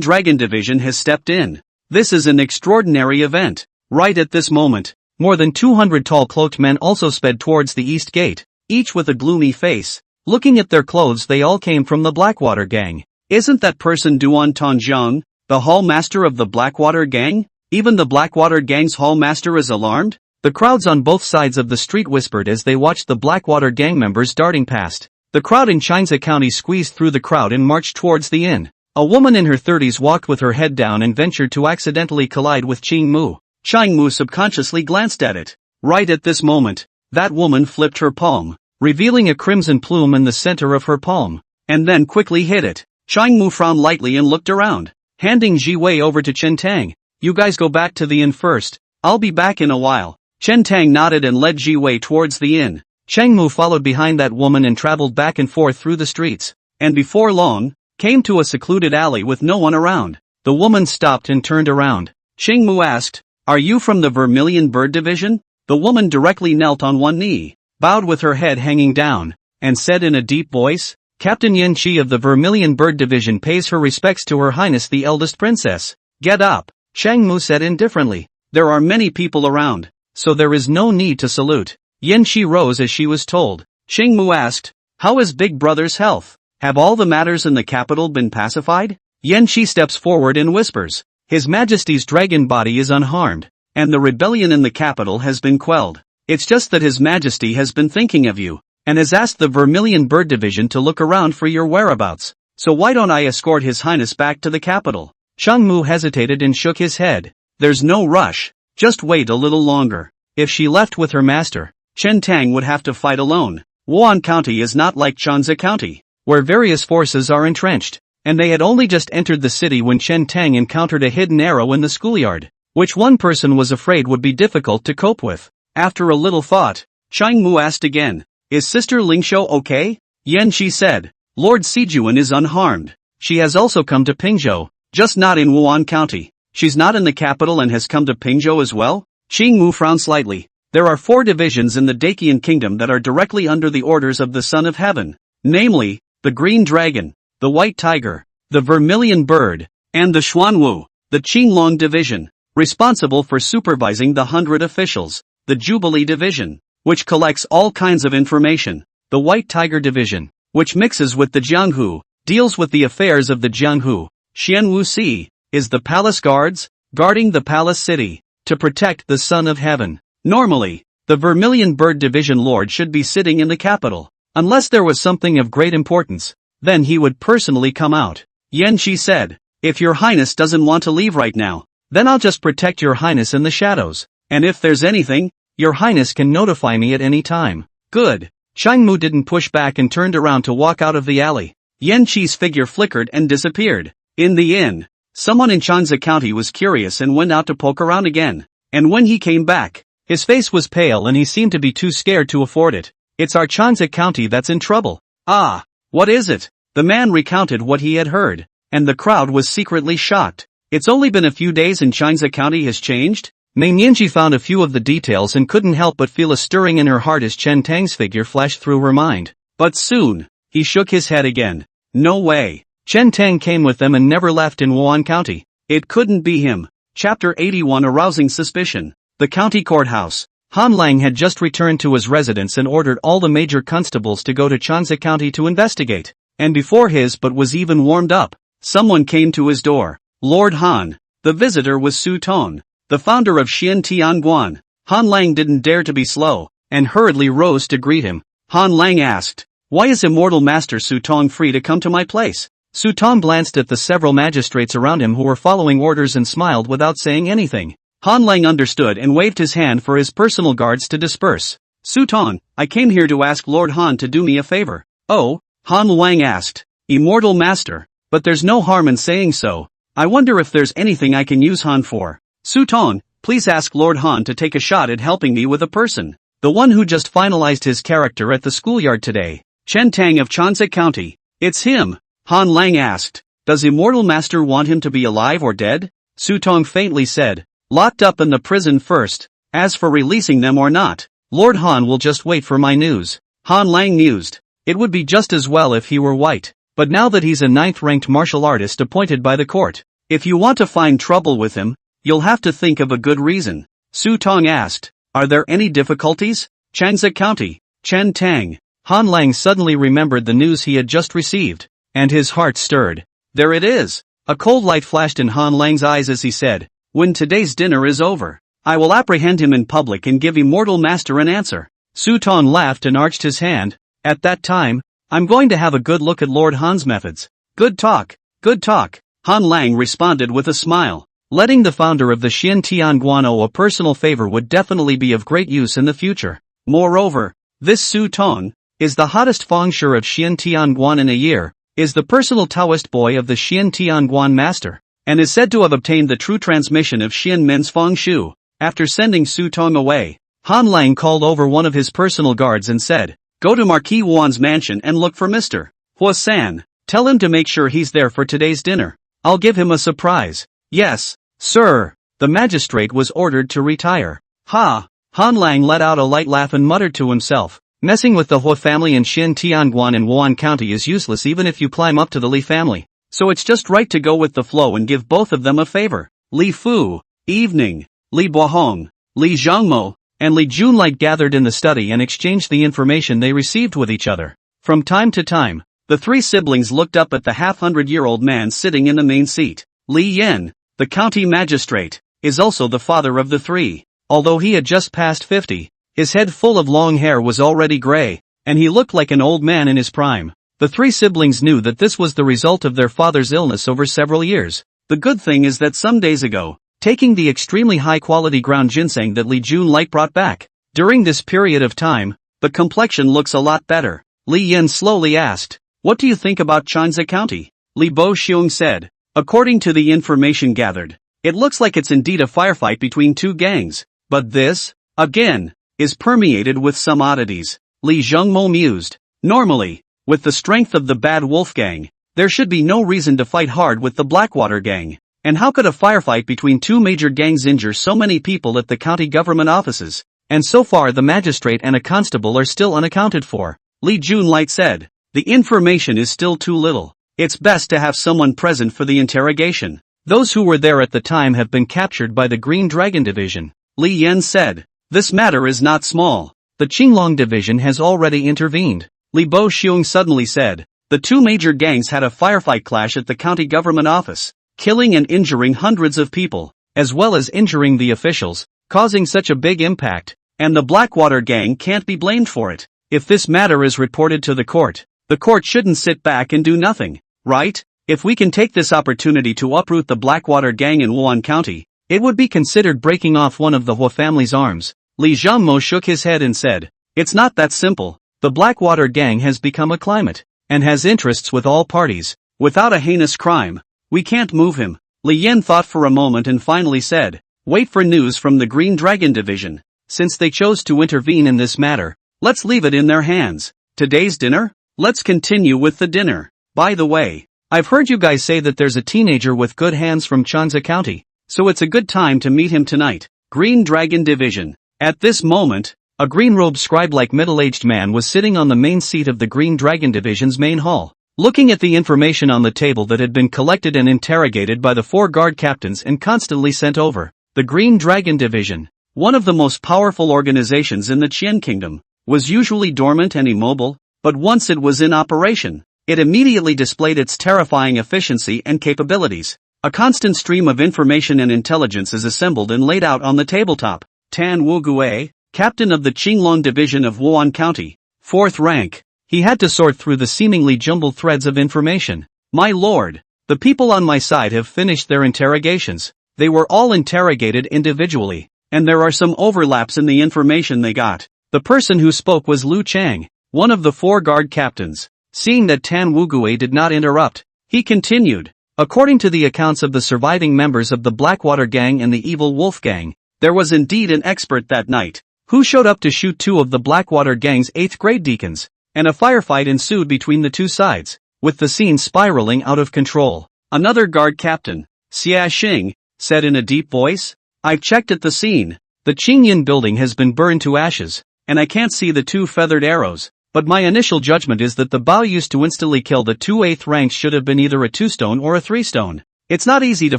Dragon Division has stepped in. This is an extraordinary event. Right at this moment, more than 200 tall cloaked men also sped towards the east gate, each with a gloomy face. Looking at their clothes, they all came from the Blackwater gang. Isn't that person Duan Tongjiang, the hall master of the Blackwater gang? Even the Blackwater gang's hall master is alarmed? The crowds on both sides of the street whispered as they watched the Blackwater gang members darting past. The crowd in Wan County squeezed through the crowd and marched towards the inn. A woman in her 30s walked with her head down and ventured to accidentally collide with Qing Mu. Qing Mu subconsciously glanced at it. Right at this moment, that woman flipped her palm, revealing a crimson plume in the center of her palm, and then quickly hid it. Qing Mu frowned lightly and looked around, handing Ji Wei over to Chen Tang. You guys go back to the inn first. I'll be back in a while. Chen Tang nodded and led Ji Wei towards the inn. Cheng Mu followed behind that woman and traveled back and forth through the streets, and before long, came to a secluded alley with no one around. The woman stopped and turned around. Cheng Mu asked, "Are you from the Vermilion Bird Division?" The woman directly knelt on one knee, bowed with her head hanging down, and said in a deep voice, "Captain Yen Chi of the Vermilion Bird Division pays her respects to Her Highness the eldest princess." "Get up," Cheng Mu said indifferently. "There are many people around, so there is no need to salute." Yen Chi rose as she was told. Cheng Mu asked, "How is Big Brother's health? Have all the matters in the capital been pacified?" Yen Chi steps forward and whispers, "His Majesty's dragon body is unharmed, and the rebellion in the capital has been quelled. It's just that His Majesty has been thinking of you, and has asked the Vermilion Bird Division to look around for your whereabouts. So why don't I escort His Highness back to the capital?" Cheng Mu hesitated and shook his head. "There's no rush, just wait a little longer. If she left with her master, Chen Tang would have to fight alone. Wan County is not like Wan County, where various forces are entrenched, and they had only just entered the city when Chen Tang encountered a hidden arrow in the schoolyard, which one person was afraid would be difficult to cope with." After a little thought, Cheng Mu asked again, "Is Sister Lingshou okay?" Yen Chi said, "Lord Sijuan is unharmed. She has also come to Pingzhou, just not in Wan County." "She's not in the capital and has come to Pingzhou as well?" Cheng Mu frowned slightly. "There are 4 divisions in the Dacian kingdom that are directly under the orders of the Son of Heaven, namely, the Green Dragon, the White Tiger, the Vermilion Bird, and the Xuanwu, the Qinglong Division, responsible for supervising the 100 officials, the Jubilee Division, which collects all kinds of information, the White Tiger Division, which mixes with the Jianghu, deals with the affairs of the Jianghu, Xianwu Si, is the palace guards, guarding the palace city, to protect the Son of Heaven. Normally, the Vermilion Bird Division Lord should be sitting in the capital. Unless there was something of great importance, then he would personally come out." Yen Chi said, "If your highness doesn't want to leave right now, then I'll just protect your highness in the shadows, and if there's anything, your highness can notify me at any time." "Good." Cheng Mu didn't push back and turned around to walk out of the alley. Yen Chi's figure flickered and disappeared. In the inn, Someone in Chanza County was curious and went out to poke around again. And when he came back, his face was pale and he seemed to be too scared to afford it. It's our Chanza County that's in trouble. Ah, what is it? The man recounted what he had heard, and the crowd was secretly shocked. It's only been a few days and Chanza County has changed? Mei Nianji found a few of the details and couldn't help but feel a stirring in her heart as Chen Tang's figure flashed through her mind. But soon, he shook his head again. No way. Chen Tang came with them and never left in Wan County. It couldn't be him. Chapter 81 Arousing Suspicion. The county courthouse. Han Lang had just returned to his residence and ordered all the major constables to go to Chanza County to investigate. And before his butt was even warmed up, someone came to his door. Lord Han. The visitor was Su Tong, the founder of Xian Tianguan. Han Lang didn't dare to be slow, and hurriedly rose to greet him. Han Lang asked, "Why is Immortal Master Su Tong free to come to my place?" Su Tong glanced at the several magistrates around him who were following orders and smiled without saying anything. Han Lang understood and waved his hand for his personal guards to disperse. Su Tong, I came here to ask Lord Han to do me a favor. Oh? Han Lang asked. Immortal Master, but there's no harm in saying so. I wonder if there's anything I can use Han for. Su Tong, please ask Lord Han to take a shot at helping me with a person. The one who just finalized his character at the schoolyard today. Chen Tang of Chanza County. It's him. Han Lang asked. Does Immortal Master want him to be alive or dead? Su Tong faintly said. Locked up in the prison first. As for releasing them or not, Lord Han will just wait for my news. Han Lang mused. It would be just as well if he were white. But now that he's a 9th-ranked martial artist appointed by the court, if you want to find trouble with him, you'll have to think of a good reason. Su Tong asked. Are there any difficulties? Chanza County. Chen Tang. Han Lang suddenly remembered the news he had just received, and his heart stirred. There it is. A cold light flashed in Han Lang's eyes as he said, when today's dinner is over, I will apprehend him in public and give Immortal Master an answer. Su Tong laughed and arched his hand. At that time, I'm going to have a good look at Lord Han's methods. Good talk. Good talk. Han Lang responded with a smile. Letting the founder of the Xian Tianguan owe a personal favor would definitely be of great use in the future. Moreover, this Su Tong is the hottest fengsher of Xian Tianguan in a year, is the personal Taoist boy of the Xian Tianguan master, and is said to have obtained the true transmission of Xian Men's Feng Shu. After sending Su Tong away, Han Lang called over one of his personal guards and said, Go to Marquis Wan's mansion and look for Mr. Hua-san. Tell him to make sure he's there for today's dinner. I'll give him a surprise. Yes, sir. The magistrate was ordered to retire. Ha! Han Lang let out a light laugh and muttered to himself, messing with the Hua family in Xian Tianguan in Wan County is useless even if you climb up to the Li family. So it's just right to go with the flow and give both of them a favor. Li Fu, evening. Li Bohong, Li Zhangmo, and Li Junlight gathered in the study and exchanged the information they received with each other. From time to time, the three siblings looked up at the half-hundred-year-old man sitting in the main seat. Li Yen, the county magistrate, is also the father of the three. Although he had just passed 50, his head full of long hair was already gray, and he looked like an old man in his prime. The three siblings knew that this was the result of their father's illness over several years. The good thing is that some days ago, taking the extremely high-quality ground ginseng that Li Junlight brought back. During this period of time, the complexion looks a lot better. Li Yen slowly asked, What do you think about Chanza County? Li Bo Xiong said, According to the information gathered, it looks like it's indeed a firefight between two gangs. But this, again, is permeated with some oddities. Li Zhengmo mused. Normally, with the strength of the Bad Wolf Gang, there should be no reason to fight hard with the Blackwater Gang. And how could a firefight between two major gangs injure so many people at the county government offices? And so far the magistrate and a constable are still unaccounted for. Li Junlight said, The information is still too little. It's best to have someone present for the interrogation. Those who were there at the time have been captured by the Green Dragon Division. Li Yen said, This matter is not small. The Qinglong Division has already intervened. Li Bo Xiong suddenly said, The two major gangs had a firefight clash at the county government office, killing and injuring hundreds of people, as well as injuring the officials, causing such a big impact, and the Blackwater Gang can't be blamed for it. If this matter is reported to the court shouldn't sit back and do nothing, right? If we can take this opportunity to uproot the Blackwater Gang in Wan County, it would be considered breaking off one of the Hua family's arms. Li Zhangmo shook his head and said, It's not that simple. The Blackwater Gang has become a climate, and has interests with all parties. Without a heinous crime, we can't move him. Li Yen thought for a moment and finally said, "Wait for news from the Green Dragon Division. Since they chose to intervene in this matter, let's leave it in their hands. Today's dinner? Let's continue with the dinner. By the way, I've heard you guys say that there's a teenager with good hands from Chanza County, so it's a good time to meet him tonight." Green Dragon Division. At this moment, a green-robed scribe-like middle-aged man was sitting on the main seat of the Green Dragon Division's main hall, looking at the information on the table that had been collected and interrogated by the 4 guard captains and constantly sent over. The Green Dragon Division, one of the most powerful organizations in the Qian Kingdom, was usually dormant and immobile, but once it was in operation, it immediately displayed its terrifying efficiency and capabilities. A constant stream of information and intelligence is assembled and laid out on the tabletop. Tan Wugui, captain of the Qinglong division of Wan County, 4th rank. He had to sort through the seemingly jumbled threads of information. "My lord, the people on my side have finished their interrogations. They were all interrogated individually, and there are some overlaps in the information they got." The person who spoke was Lu Chang, one of the 4 guard captains. Seeing that Tan Wugui did not interrupt, he continued. "According to the accounts of the surviving members of the Blackwater Gang and the Evil Wolf Gang, there was indeed an expert that night, who showed up to shoot 2 of the Blackwater Gang's 8th grade deacons, and a firefight ensued between the 2 sides, with the scene spiraling out of control." Another guard captain, Xia Xing, said in a deep voice, "I've checked at the scene. The Qingyan building has been burned to ashes, and I can't see the 2 feathered arrows, but my initial judgment is that the bow used to instantly kill the 2 8th ranks should have been either a 2-stone or a 3-stone. It's not easy to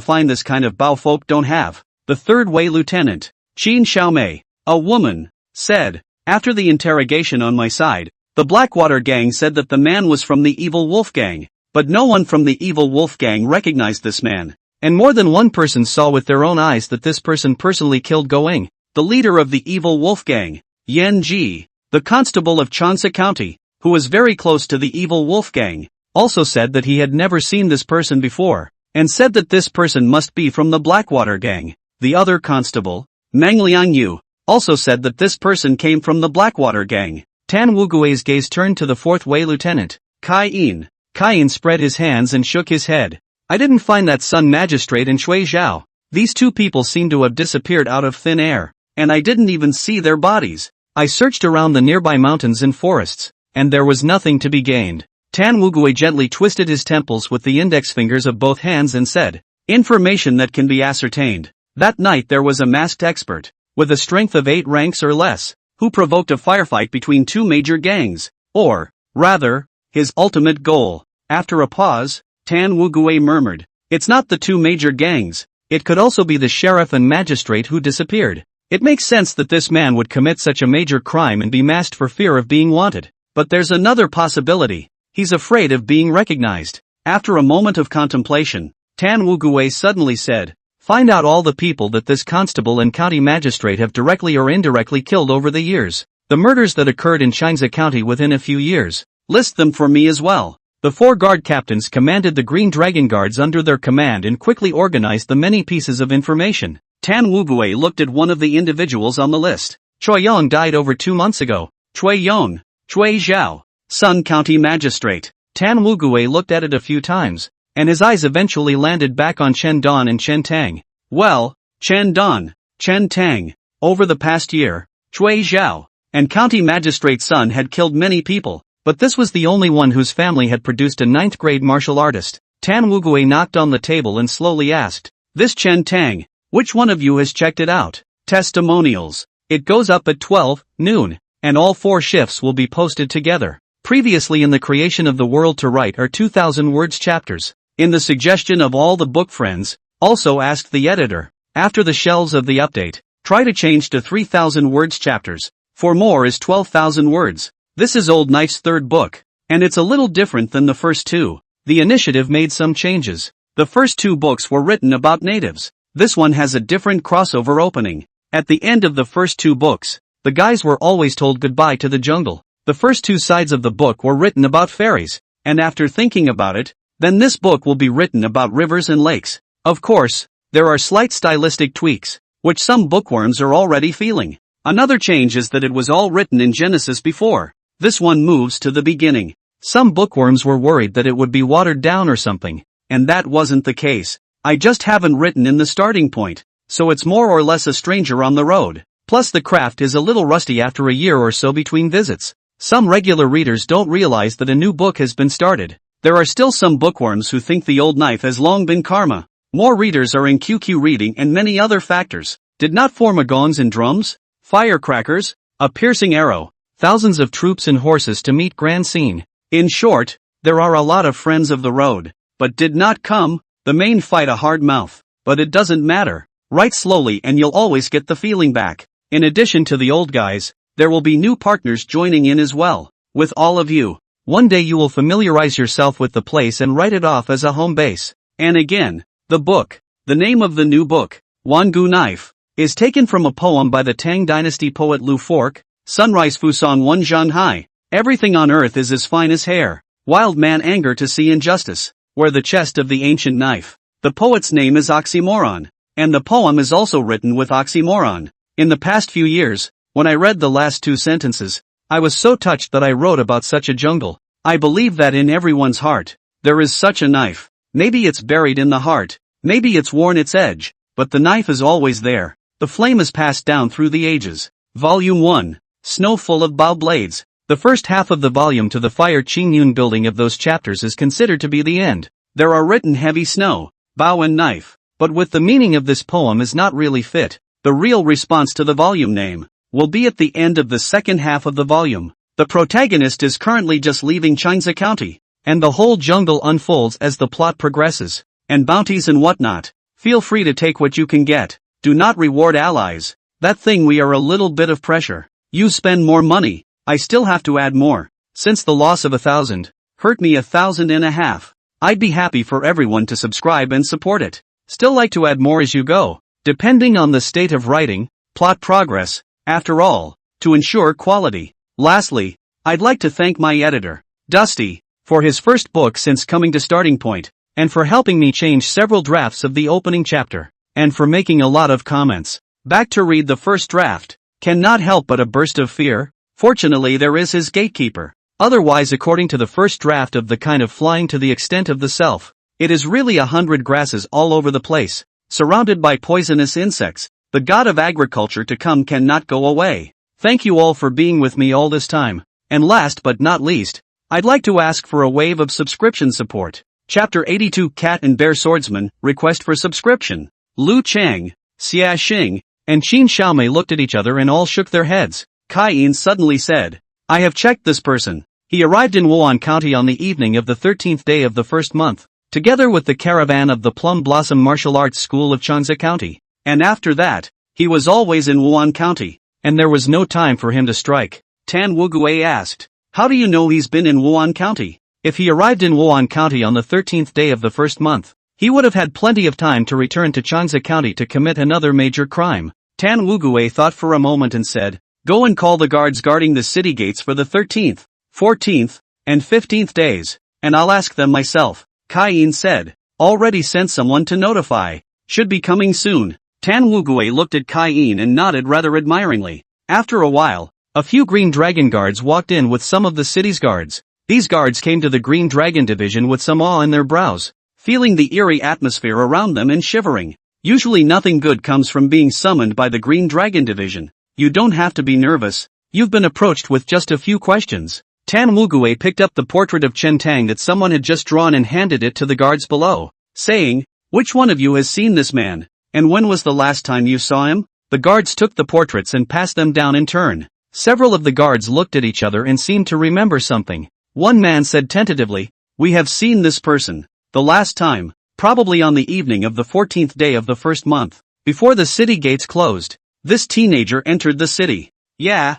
find this kind of bow folk don't have." The 3rd Wei Lieutenant, Qin Xiaomei, a woman, said, "After the interrogation on my side, the Blackwater Gang said that the man was from the Evil Wolf Gang, but no one from the Evil Wolf Gang recognized this man, and more than one person saw with their own eyes that this person personally killed Going, the leader of the Evil Wolf Gang. Yan Ji, the constable of Chansa County, who was very close to the Evil Wolf Gang, also said that he had never seen this person before, and said that this person must be from the Blackwater Gang. The other constable, Meng Liangyu, also said that this person came from the Blackwater Gang." Tan Wugui's gaze turned to the 4th Wei Lieutenant, Kai Yin. Kai Yin spread his hands and shook his head. "I didn't find that Sun Magistrate and Shui Zhao. These 2 people seem to have disappeared out of thin air, and I didn't even see their bodies. I searched around the nearby mountains and forests, and there was nothing to be gained." Tan Wugui gently twisted his temples with the index fingers of both hands and said, "Information that can be ascertained. That night there was a masked expert, with a strength of 8 ranks or less, who provoked a firefight between 2 major gangs, or, rather, his ultimate goal." After a pause, Tan Wugui murmured, "It's not the 2 major gangs, it could also be the sheriff and magistrate who disappeared. It makes sense that this man would commit such a major crime and be masked for fear of being wanted. But there's another possibility. He's afraid of being recognized." After a moment of contemplation, Tan Wugui suddenly said, "Find out all the people that this constable and county magistrate have directly or indirectly killed over the years. The murders that occurred in Chanza County within a few years. List them for me as well." The 4 guard captains commanded the Green Dragon Guards under their command and quickly organized the many pieces of information. Tan Wugui looked at one of the individuals on the list. Choi Yong died over 2 months ago. Chui Yong, Chui Zhao, Sun County Magistrate. Tan Wugui looked at it a few times, and his eyes eventually landed back on Chen Dan and Chen Tang. "Well, Chen Dan, Chen Tang, over the past year, Chui Zhao, and County Magistrate Sun had killed many people, but this was the only one whose family had produced a 9th grade martial artist." Tan Wugui knocked on the table and slowly asked, "This Chen Tang, which one of you has checked it out?" Testimonials. It goes up at 12 noon, and all 4 shifts will be posted together. Previously in the creation of the world to write are 2,000 words chapters. In the suggestion of all the book friends, also asked the editor, after the shelves of the update, try to change to 3,000 words chapters. For more is 12,000 words. This is Old Knife's 3rd book, and it's a little different than the first 2. The initiative made some changes. The first 2 books were written about natives. This one has a different crossover opening. At the end of the first 2 books, the guys were always told goodbye to the jungle. The first 2 sides of the book were written about fairies, and after thinking about it, then this book will be written about rivers and lakes. Of course, there are slight stylistic tweaks, which some bookworms are already feeling. Another change is that it was all written in Genesis before. This one moves to the beginning. Some bookworms were worried that it would be watered down or something, and that wasn't the case. I just haven't written in the starting point, so it's more or less a stranger on the road. Plus the craft is a little rusty after a year or so between visits. Some regular readers don't realize that a new book has been started. There are still some bookworms who think the old knife has long been karma. More readers are in QQ reading and many other factors. Did not form a gongs and drums, firecrackers, a piercing arrow, thousands of troops and horses to meet grand scene. In short, there are a lot of friends of the road, but did not come, the main fight a hard mouth. But it doesn't matter. Write slowly and you'll always get the feeling back. In addition to the old guys, there will be new partners joining in as well. With all of you, one day you will familiarize yourself with the place and write it off as a home base. And again, the book. The name of the new book, Wangu Knife, is taken from a poem by the Tang Dynasty poet Lu Fork, Sunrise Fusong One Zhan Hai. Everything on earth is as fine as hair. Wild man anger to see injustice. Where the chest of the ancient knife. The poet's name is Oxymoron. And the poem is also written with oxymoron. In the past few years, when I read the last two sentences, I was so touched that I wrote about such a jungle. I believe that in everyone's heart, there is such a knife. Maybe it's buried in the heart. Maybe it's worn its edge. But the knife is always there. The flame is passed down through the ages. Volume 1. Snow full of bow blades. The first half of the volume to the Fire Qingyun building of those chapters is considered to be the end. There are written heavy snow, bow and knife. But with the meaning of this poem is not really fit. The real response to the volume name will be at the end of the second half of the volume. The protagonist is currently just leaving Changsa County, and the whole jungle unfolds as the plot progresses. And bounties and whatnot. Feel free to take what you can get. Do not reward allies. That thing we are a little bit of pressure. You spend more money. I still have to add more. Since the loss of 1,000 hurt me 1,500. I'd be happy for everyone to subscribe and support it. Still like to add more as you go, depending on the state of writing, plot progress, after all, to ensure quality. Lastly, I'd like to thank my editor, Dusty, for his first book since coming to Starting Point, and for helping me change several drafts of the opening chapter, and for making a lot of comments. Back to read the first draft. Cannot help but a burst of fear. Fortunately there is his gatekeeper. Otherwise, according to the first draft of the kind of flying to the extent of the self, it is really 100 grasses all over the place, surrounded by poisonous insects. The god of agriculture to come cannot go away. Thank you all for being with me all this time. And last but not least, I'd like to ask for a wave of subscription support. Chapter 82 Cat and Bear Swordsman, request for subscription. Lu Chang, Xia Xing, and Qin Xiaomei looked at each other and all shook their heads. Kai Yin suddenly said, I have checked this person. He arrived in Wan County on the evening of the 13th day of the first month, together with the caravan of the Plum Blossom Martial Arts School of Changsa County. And after that, he was always in Wan County, and there was no time for him to strike. Tan Wugui asked, how do you know he's been in Wan County? If he arrived in Wan County on the 13th day of the first month, he would have had plenty of time to return to Changsa County to commit another major crime. Tan Wugui thought for a moment and said, go and call the guards guarding the city gates for the 13th, 14th, and 15th days, and I'll ask them myself. Kai Yin said, already sent someone to notify. Should be coming soon. Tan Wugui looked at Kai Yin and nodded rather admiringly. After a while, a few Green Dragon guards walked in with some of the city's guards. These guards came to the Green Dragon division with some awe in their brows, feeling the eerie atmosphere around them and shivering. Usually nothing good comes from being summoned by the Green Dragon division. You don't have to be nervous. You've been approached with just a few questions. Tan Wugui picked up the portrait of Chen Tang that someone had just drawn and handed it to the guards below, saying, which one of you has seen this man, and when was the last time you saw him? The guards took the portraits and passed them down in turn. Several of the guards looked at each other and seemed to remember something. One man said tentatively, we have seen this person, the last time, probably on the evening of the 14th day of the first month, before the city gates closed. This teenager entered the city. Yeah,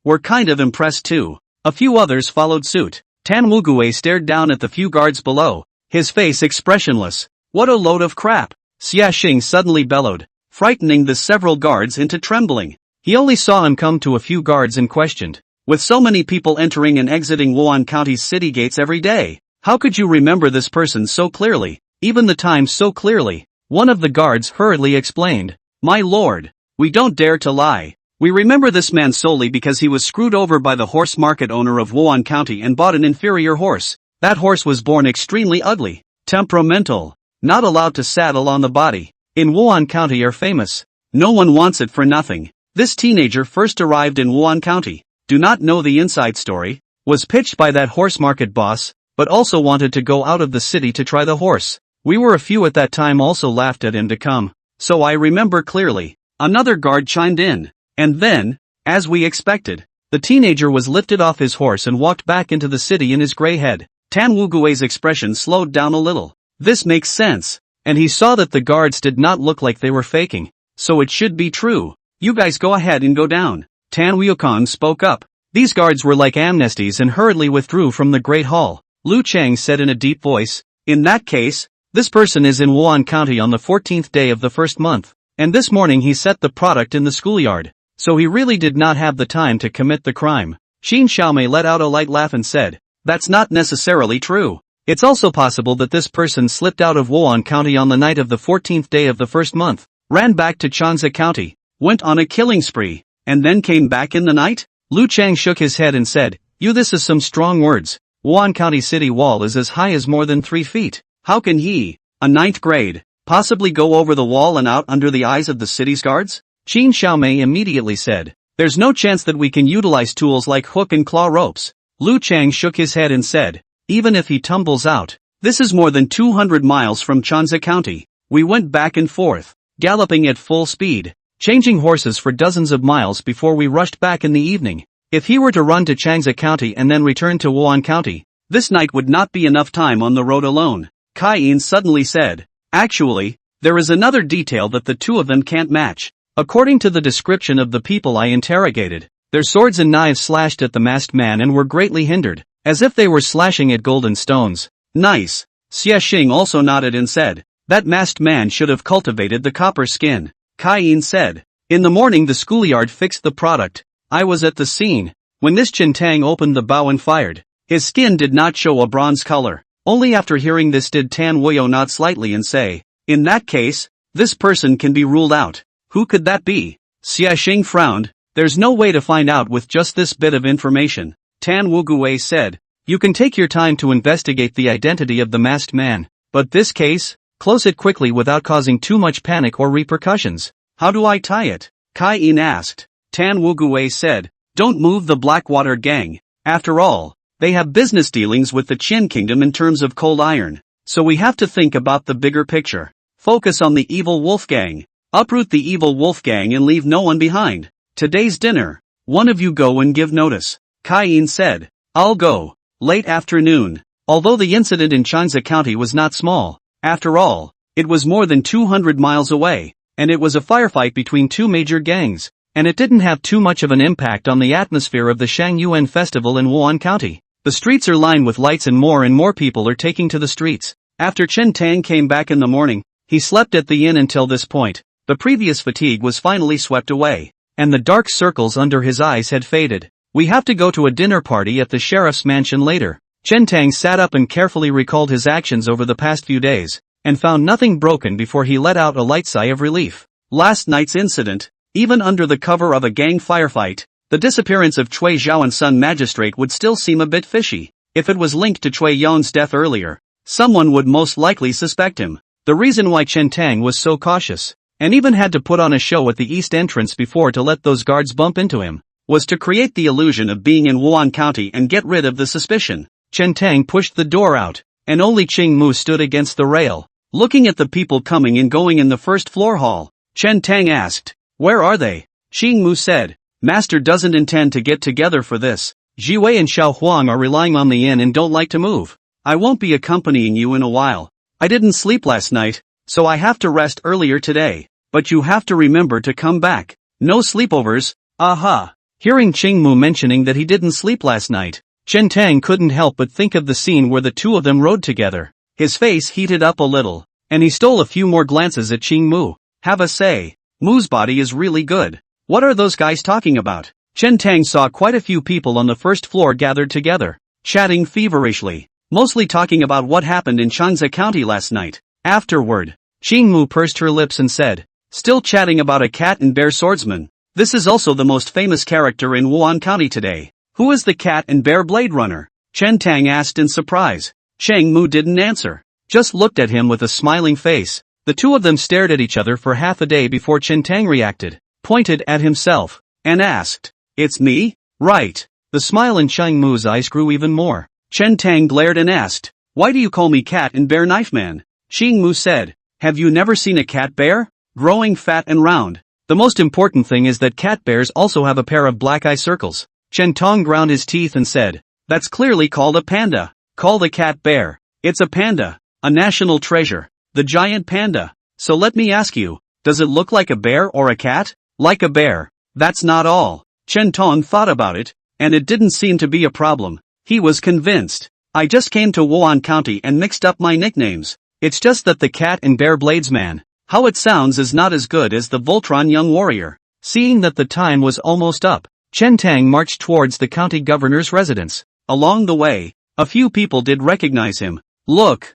we're kind of impressed too. A few others followed suit. Tan Wugui stared down at the few guards below, his face expressionless. What a load of crap. Xia Xing suddenly bellowed, frightening the several guards into trembling. He only saw him come to a few guards and questioned, with so many people entering and exiting Wan County's city gates every day, how could you remember this person so clearly, even the time so clearly? One of the guards hurriedly explained, my lord, we don't dare to lie. We remember this man solely because he was screwed over by the horse market owner of Wan County and bought an inferior horse. That horse was born extremely ugly, temperamental, not allowed to saddle on the body. In Wan County are famous. No one wants it for nothing. This teenager first arrived in Wan County. Do not know the inside story. Was pitched by that horse market boss, but also wanted to go out of the city to try the horse. We were a few at that time also laughed at him to come. So I remember clearly. Another guard chimed in. And then, as we expected, the teenager was lifted off his horse and walked back into the city in his gray head. Tan Wugui's expression slowed down a little. This makes sense. And he saw that the guards did not look like they were faking. So it should be true. You guys go ahead and go down. Tan Wukong spoke up. These guards were like amnesties and hurriedly withdrew from the Great Hall. Lu Chang said in a deep voice, in that case, this person is in Wan County on the 14th day of the first month. And this morning he set the product in the schoolyard. So he really did not have the time to commit the crime. Xin Xiaomei let out a light laugh and said, that's not necessarily true. It's also possible that this person slipped out of Wan County on the night of the 14th day of the first month, ran back to Chanza County, went on a killing spree, and then came back in the night? Lu Chang shook his head and said, this is some strong words. Wan County city wall is as high as more than 3 feet. How can he, a 9th grade, possibly go over the wall and out under the eyes of the city's guards? Xin Xiaomei immediately said, there's no chance that we can utilize tools like hook and claw ropes. Lu Chang shook his head and said, even if he tumbles out, this is more than 200 miles from Chanza County. We went back and forth, galloping at full speed, changing horses for dozens of miles before we rushed back in the evening. If he were to run to Chanza County and then return to Wan County, this night would not be enough time on the road alone. Kai Yin suddenly said, actually, there is another detail that the two of them can't match. According to the description of the people I interrogated, their swords and knives slashed at the masked man and were greatly hindered, as if they were slashing at golden stones. Nice. Xie Xing also nodded and said, that masked man should have cultivated the copper skin. Kai Yin said, in the morning the schoolyard fixed the product. I was at the scene. When this Chen Tang opened the bow and fired, his skin did not show a bronze color. Only after hearing this did Tan Wuyo nod slightly and say, in that case, this person can be ruled out. Who could that be? Xie Xing frowned. There's no way to find out with just this bit of information. Tan Wugui said, you can take your time to investigate the identity of the masked man, but this case, close it quickly without causing too much panic or repercussions. How do I tie it? Kai Yin asked. Tan Wugui said, don't move the Blackwater gang. After all, they have business dealings with the Qin Kingdom in terms of cold iron. So we have to think about the bigger picture. Focus on the evil wolf gang. Uproot the evil wolf gang and leave no one behind. Today's dinner. One of you go and give notice. Kai Yin said, I'll go. Late afternoon. Although the incident in Chanza County was not small, after all, it was more than 200 miles away, and it was a firefight between two major gangs, and it didn't have too much of an impact on the atmosphere of the Shangyuan festival in Wan County. The streets are lined with lights and more people are taking to the streets. After Chen Tang came back in the morning, he slept at the inn until this point. The previous fatigue was finally swept away, and the dark circles under his eyes had faded. We have to go to a dinner party at the sheriff's mansion later. Chen Tang sat up and carefully recalled his actions over the past few days, and found nothing broken before he let out a light sigh of relief. Last night's incident, even under the cover of a gang firefight, the disappearance of Cui Zhaoan's son magistrate would still seem a bit fishy. If it was linked to Cui Yon's death earlier, someone would most likely suspect him. The reason why Chen Tang was so cautious, and even had to put on a show at the east entrance before to let those guards bump into him, was to create the illusion of being in Wan County and get rid of the suspicion. Chen Tang pushed the door out, and only Qing Mu stood against the rail, looking at the people coming and going in the first floor hall. Chen Tang asked, where are they? Qing Mu said, Master doesn't intend to get together for this. Jiwei and Xiao Huang are relying on the inn and don't like to move. I won't be accompanying you in a while. I didn't sleep last night, so I have to rest earlier today. But you have to remember to come back. No sleepovers, aha. Hearing Qing Mu mentioning that he didn't sleep last night, Chen Tang couldn't help but think of the scene where the two of them rode together. His face heated up a little, and he stole a few more glances at Qing Mu. Have a say. Mu's body is really good. What are those guys talking about? Chen Tang saw quite a few people on the first floor gathered together, chatting feverishly, mostly talking about what happened in Chanza County last night. Afterward, Qing Mu pursed her lips and said, still chatting about a cat and bear swordsman. This is also the most famous character in Wan County today. Who is the cat and bear blade runner? Chen Tang asked in surprise. Cheng Mu didn't answer. just looked at him with a smiling face. The two of them stared at each other for half a day before Chen Tang reacted, pointed at himself, and asked, "It's me? Right." The smile in Cheng Mu's eyes grew even more. Chen Tang glared and asked, "Why do you call me Cat and Bear Knife Man?" Cheng Mu said, "Have you never seen a cat bear? Growing fat and round. The most important thing is that cat bears also have a pair of black eye circles." Chen Tong ground his teeth and said, "That's clearly called a panda. Call the cat bear. It's a panda, a national treasure, the giant panda. So let me ask you, does it look like a bear or a cat?" "Like a bear. That's not all." Chen Tong thought about it, and it didn't seem to be a problem. He was convinced. "I just came to Wan County and mixed up my nicknames. It's just that the cat and bear bladesman, how it sounds is not as good as the Voltron young warrior." Seeing that the time was almost up, Chen Tang marched towards the county governor's residence. Along the way, a few people did recognize him. Look,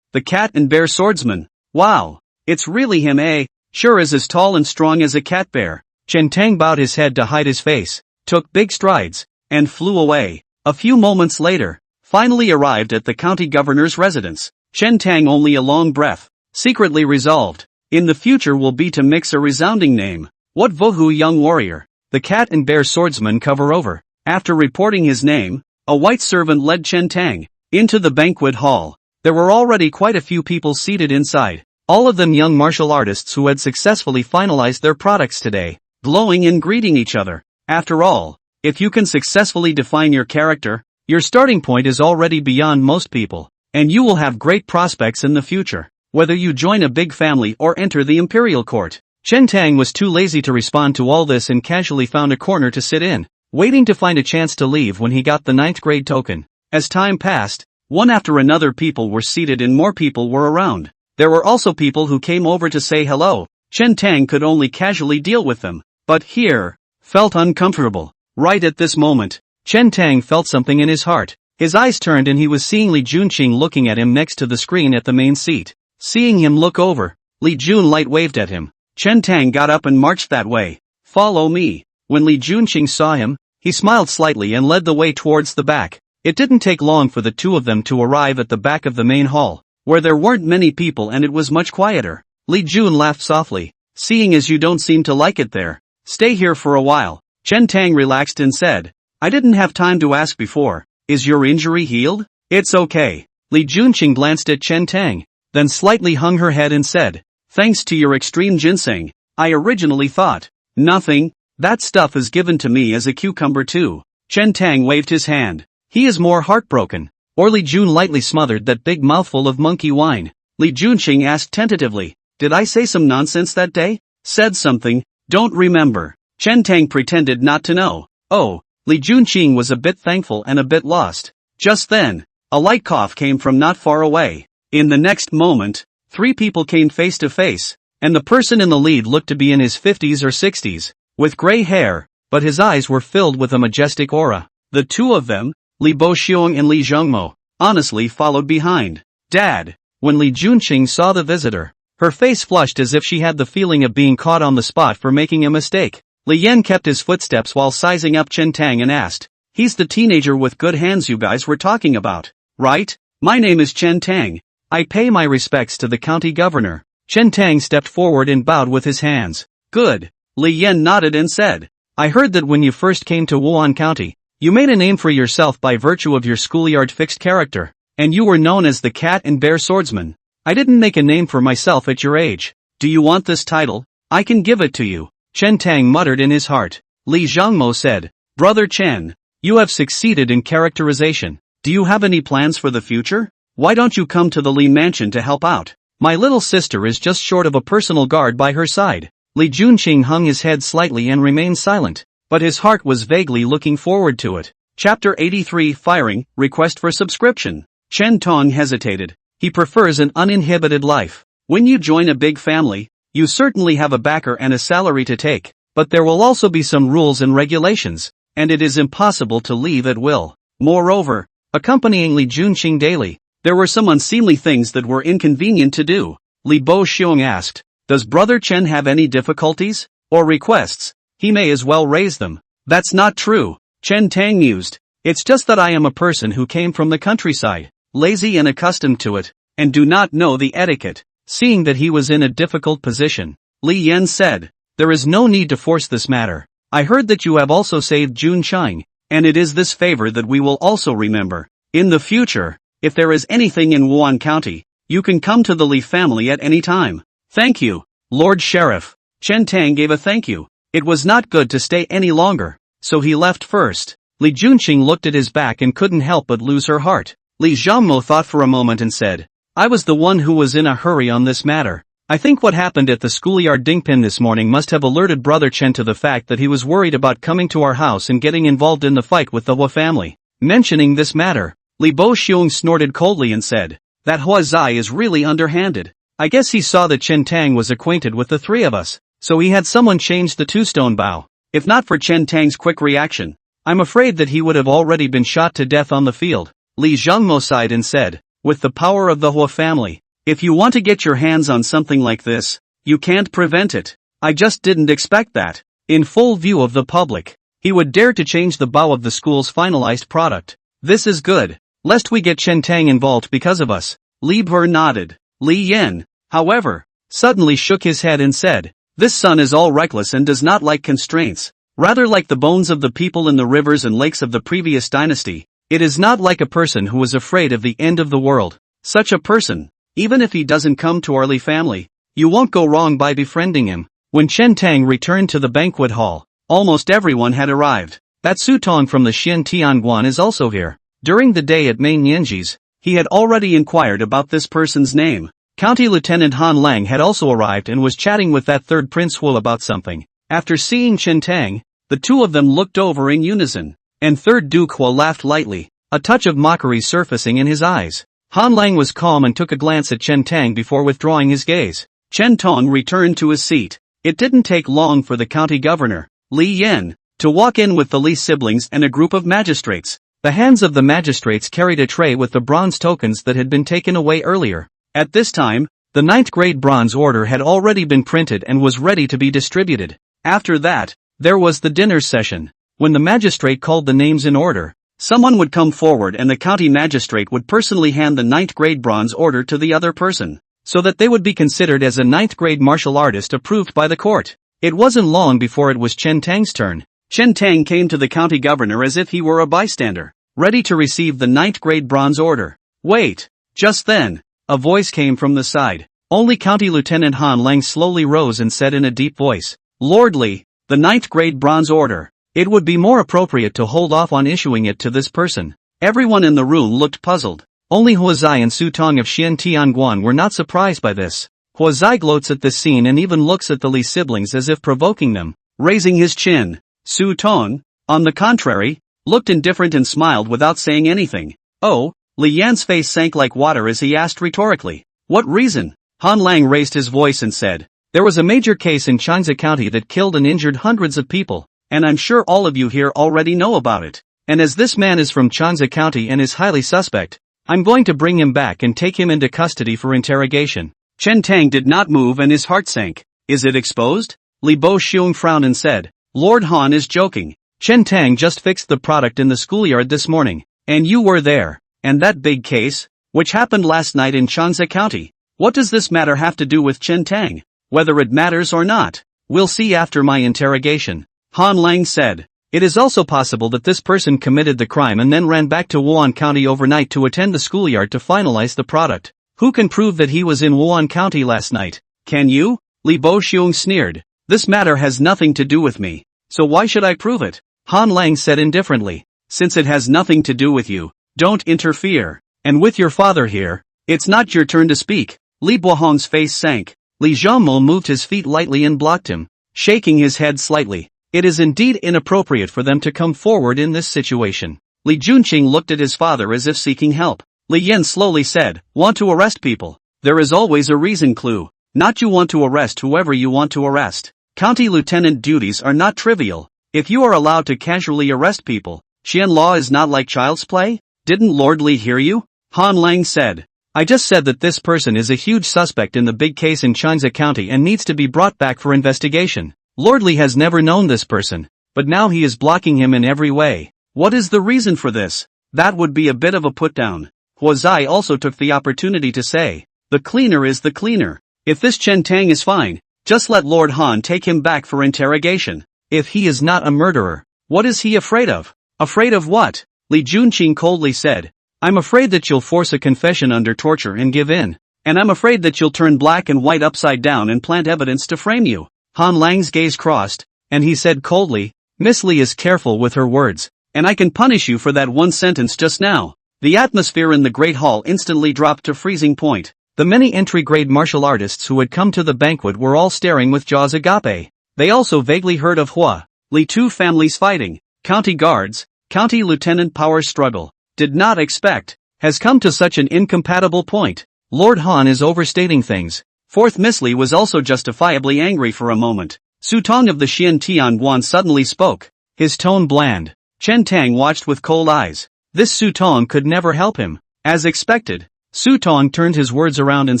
the cat and bear swordsman. Wow, it's really him, eh? Sure is as tall and strong as a cat bear." Chen Tang bowed his head to hide his face, took big strides, and flew away. A few moments later, finally arrived at the county governor's residence. Chen Tang only a long breath, secretly resolved, in the future will be to mix a resounding name. What Vohu young warrior, the cat and bear swordsman cover over. After reporting his name, a white servant led Chen Tang into the banquet hall. There were already quite a few people seated inside, all of them young martial artists who had successfully finalized their products today, glowing and greeting each other. After all, if you can successfully define your character, your starting point is already beyond most people, and you will have great prospects in the future, whether you join a big family or enter the imperial court. Chen Tang was too lazy to respond to all this and casually found a corner to sit in, waiting to find a chance to leave when he got the 9th grade token. As time passed, one after another people were seated and more people were around. There were also people who came over to say hello. Chen Tang could only casually deal with them, but here, felt uncomfortable. Right at this moment, Chen Tang felt something in his heart. His eyes turned and he was seeing Li Junqing looking at him next to the screen at the main seat. Seeing him look over, Li Jun light waved at him. Chen Tang got up and marched that way. "Follow me." When Li Junqing saw him, he smiled slightly and led the way towards the back. It didn't take long for the two of them to arrive at the back of the main hall, where there weren't many people and it was much quieter. Li Jun laughed softly. "Seeing as you don't seem to like it there, stay here for a while." Chen Tang relaxed and said, "I didn't have time to ask before, is your injury healed?" "It's okay." Li Junqing glanced at Chen Tang, then slightly hung her head and said, "Thanks to your extreme ginseng, I originally thought, nothing, that stuff is given to me as a cucumber too." Chen Tang waved his hand. "He is more heartbroken." Or Li Jun lightly smothered that big mouthful of monkey wine. Li Junqing asked tentatively, "Did I say some nonsense that day?" "Said something, don't remember." Chen Tang pretended not to know. "Oh." Li Junqing was a bit thankful and a bit lost. Just then, a light cough came from not far away. In the next moment, 3 people came face to face, and the person in the lead looked to be in his 50s or 60s, with gray hair, but his eyes were filled with a majestic aura. The two of them, Li Boxiong and Li Zhengmo, honestly followed behind. "Dad." When Li Junqing saw the visitor, her face flushed as if she had the feeling of being caught on the spot for making a mistake. Li Yan kept his footsteps while sizing up Chen Tang and asked, "He's the teenager with good hands you guys were talking about, right? My name is Chen Tang. I pay my respects to the county governor." Chen Tang stepped forward and bowed with his hands. "Good." Li Yan nodded and said, "I heard that when you first came to Wan County, you made a name for yourself by virtue of your schoolyard fixed character, and you were known as the cat and bear swordsman. I didn't make a name for myself at your age. Do you want this title? I can give it to you." Chen Tang muttered in his heart. Li Zhengmo said, "Brother Chen, you have succeeded in characterization. Do you have any plans for the future? Why don't you come to the Li mansion to help out? My little sister is just short of a personal guard by her side." Li Junqing hung his head slightly and remained silent, but his heart was vaguely looking forward to it. Chapter 83 Firing, Request for Subscription. Chen Tong hesitated. He prefers an uninhibited life. When you join a big family, you certainly have a backer and a salary to take, but there will also be some rules and regulations, and it is impossible to leave at will. Moreover, accompanying Li Junqing daily, there were some unseemly things that were inconvenient to do. Li Boxiong asked, "Does Brother Chen have any difficulties or requests? He may as well raise them." "That's not true," Chen Tang mused. "It's just that I am a person who came from the countryside. lazy and accustomed to it, and do not know the etiquette. Seeing that he was in a difficult position, Li Yan said, "There is no need to force this matter. I heard that you have also saved Jun Chang, and it is this favor that we will also remember. In the future, if there is anything in Wan County, you can come to the Li family at any time." "Thank you, Lord Sheriff." Chen Tang gave a thank you. It was not good to stay any longer, so he left first. Li Junqing looked at his back and couldn't help but lose her heart. Li Zhangmo thought for a moment and said, "I was the one who was in a hurry on this matter. I think what happened at the schoolyard Dingpin this morning must have alerted Brother Chen to the fact that he was worried about coming to our house and getting involved in the fight with the Hua family." Mentioning this matter, Li Bo Xiong snorted coldly and said, "That Hua Zai is really underhanded. I guess he saw that Chen Tang was acquainted with the three of us, so he had someone change the two-stone bow. If not for Chen Tang's quick reaction, I'm afraid that he would have already been shot to death on the field." Li Zhangmo sighed and said, "With the power of the Hua family, if you want to get your hands on something like this, you can't prevent it. I just didn't expect that, in full view of the public, he would dare to change the bow of the school's finalized product. This is good, lest we get Chen Tang involved because of us." Li Ber nodded. Li Yan, however, suddenly shook his head and said, "This son is all reckless and does not like constraints. Rather like the bones of the people in the rivers and lakes of the previous dynasty, it is not like a person who is afraid of the end of the world. Such a person, even if he doesn't come to our Li family, you won't go wrong by befriending him." When Chen Tang returned to the banquet hall, almost everyone had arrived. That Su Tong from the Xian Tianguan is also here. During the day at Main Yanji's, he had already inquired about this person's name. County Lieutenant Han Lang had also arrived and was chatting with that third Prince Wu about something. After seeing Chen Tang, the two of them looked over in unison, and third Duke Hua laughed lightly, a touch of mockery surfacing in his eyes. Han Lang was calm and took a glance at Chen Tang before withdrawing his gaze. Chen Tong returned to his seat. It didn't take long for the county governor, Li Yan, to walk in with the Li siblings and a group of magistrates. The hands of the magistrates carried a tray with the bronze tokens that had been taken away earlier. At this time, the 9th grade bronze order had already been printed and was ready to be distributed. After that, there was the dinner session. When the magistrate called the names in order, someone would come forward and the county magistrate would personally hand the 9th grade bronze order to the other person, so that they would be considered as a 9th grade martial artist approved by the court. It wasn't long before it was Chen Tang's turn. Chen Tang came to the county governor as if he were a bystander, ready to receive the 9th grade bronze order. Wait! Just then, a voice came from the side. Only County Lieutenant Han Lang slowly rose and said in a deep voice, "Lord Li, the 9th grade bronze order. It would be more appropriate to hold off on issuing it to this person." Everyone in the room looked puzzled. Only Hua Zai and Su Tong of Xian Tianguan were not surprised by this. Hua Zai gloats at this scene and even looks at the Li siblings as if provoking them, raising his chin. Su Tong, on the contrary, looked indifferent and smiled without saying anything. "Oh," Li Yan's face sank like water as he asked rhetorically, "What reason?" Han Lang raised his voice and said, "There was a major case in Changzhou County that killed and injured hundreds of people, and I'm sure all of you here already know about it. And as this man is from Changzhou County and is highly suspect, I'm going to bring him back and take him into custody for interrogation." Chen Tang did not move and his heart sank. "Is it exposed?" Li Bo Xiong frowned and said, "Lord Han is joking. Chen Tang just fixed the product in the schoolyard this morning, and you were there. And that big case, which happened last night in Changzhou County, what does this matter have to do with Chen Tang? Whether it matters or not, we'll see after my interrogation." Han Lang said, "It is also possible that this person committed the crime and then ran back to Wan County overnight to attend the schoolyard to finalize the product. Who can prove that he was in Wan County last night? Can you?" Li Bo Xiong sneered. "This matter has nothing to do with me, so why should I prove it?" Han Lang said indifferently, "Since it has nothing to do with you, don't interfere. And with your father here, it's not your turn to speak." Li Bohong's face sank. Li Zhangmo moved his feet lightly and blocked him, shaking his head slightly. "It is indeed inappropriate for them to come forward in this situation." Li Junqing looked at his father as if seeking help. Li Yan slowly said, "Want to arrest people? There is always a reason clue. Not you want to arrest whoever you want to arrest. County lieutenant duties are not trivial. If you are allowed to casually arrest people, Xian law is not like child's play." "Didn't Lord Li hear you?" Han Lang said. "I just said that this person is a huge suspect in the big case in Changzhou County and needs to be brought back for investigation. Lord Li has never known this person, but now he is blocking him in every way. What is the reason for this?" "That would be a bit of a put-down." Huazai also took the opportunity to say, the cleaner is the cleaner. If this Chen Tang is fine, just let Lord Han take him back for interrogation. If he is not a murderer, what is he afraid of? Afraid of what? Li Junqing coldly said. I'm afraid that you'll force a confession under torture and give in. And I'm afraid that you'll turn black and white upside down and plant evidence to frame you. Han Lang's gaze crossed, and he said coldly, Miss Li is careful with her words, and I can punish you for that one sentence just now. The atmosphere in the Great Hall instantly dropped to freezing point. The many entry-grade martial artists who had come to the banquet were all staring with jaws agape. They also vaguely heard of Hua, Li two families fighting, county guards, county lieutenant power struggle. Did not expect, has come to such an incompatible point. Lord Han is overstating things. Fourth Miss Li was also justifiably angry for a moment. Su Tong of the Xian Tianguan suddenly spoke, his tone bland. Chen Tang watched with cold eyes. This Su Tong could never help him. As expected, Su Tong turned his words around and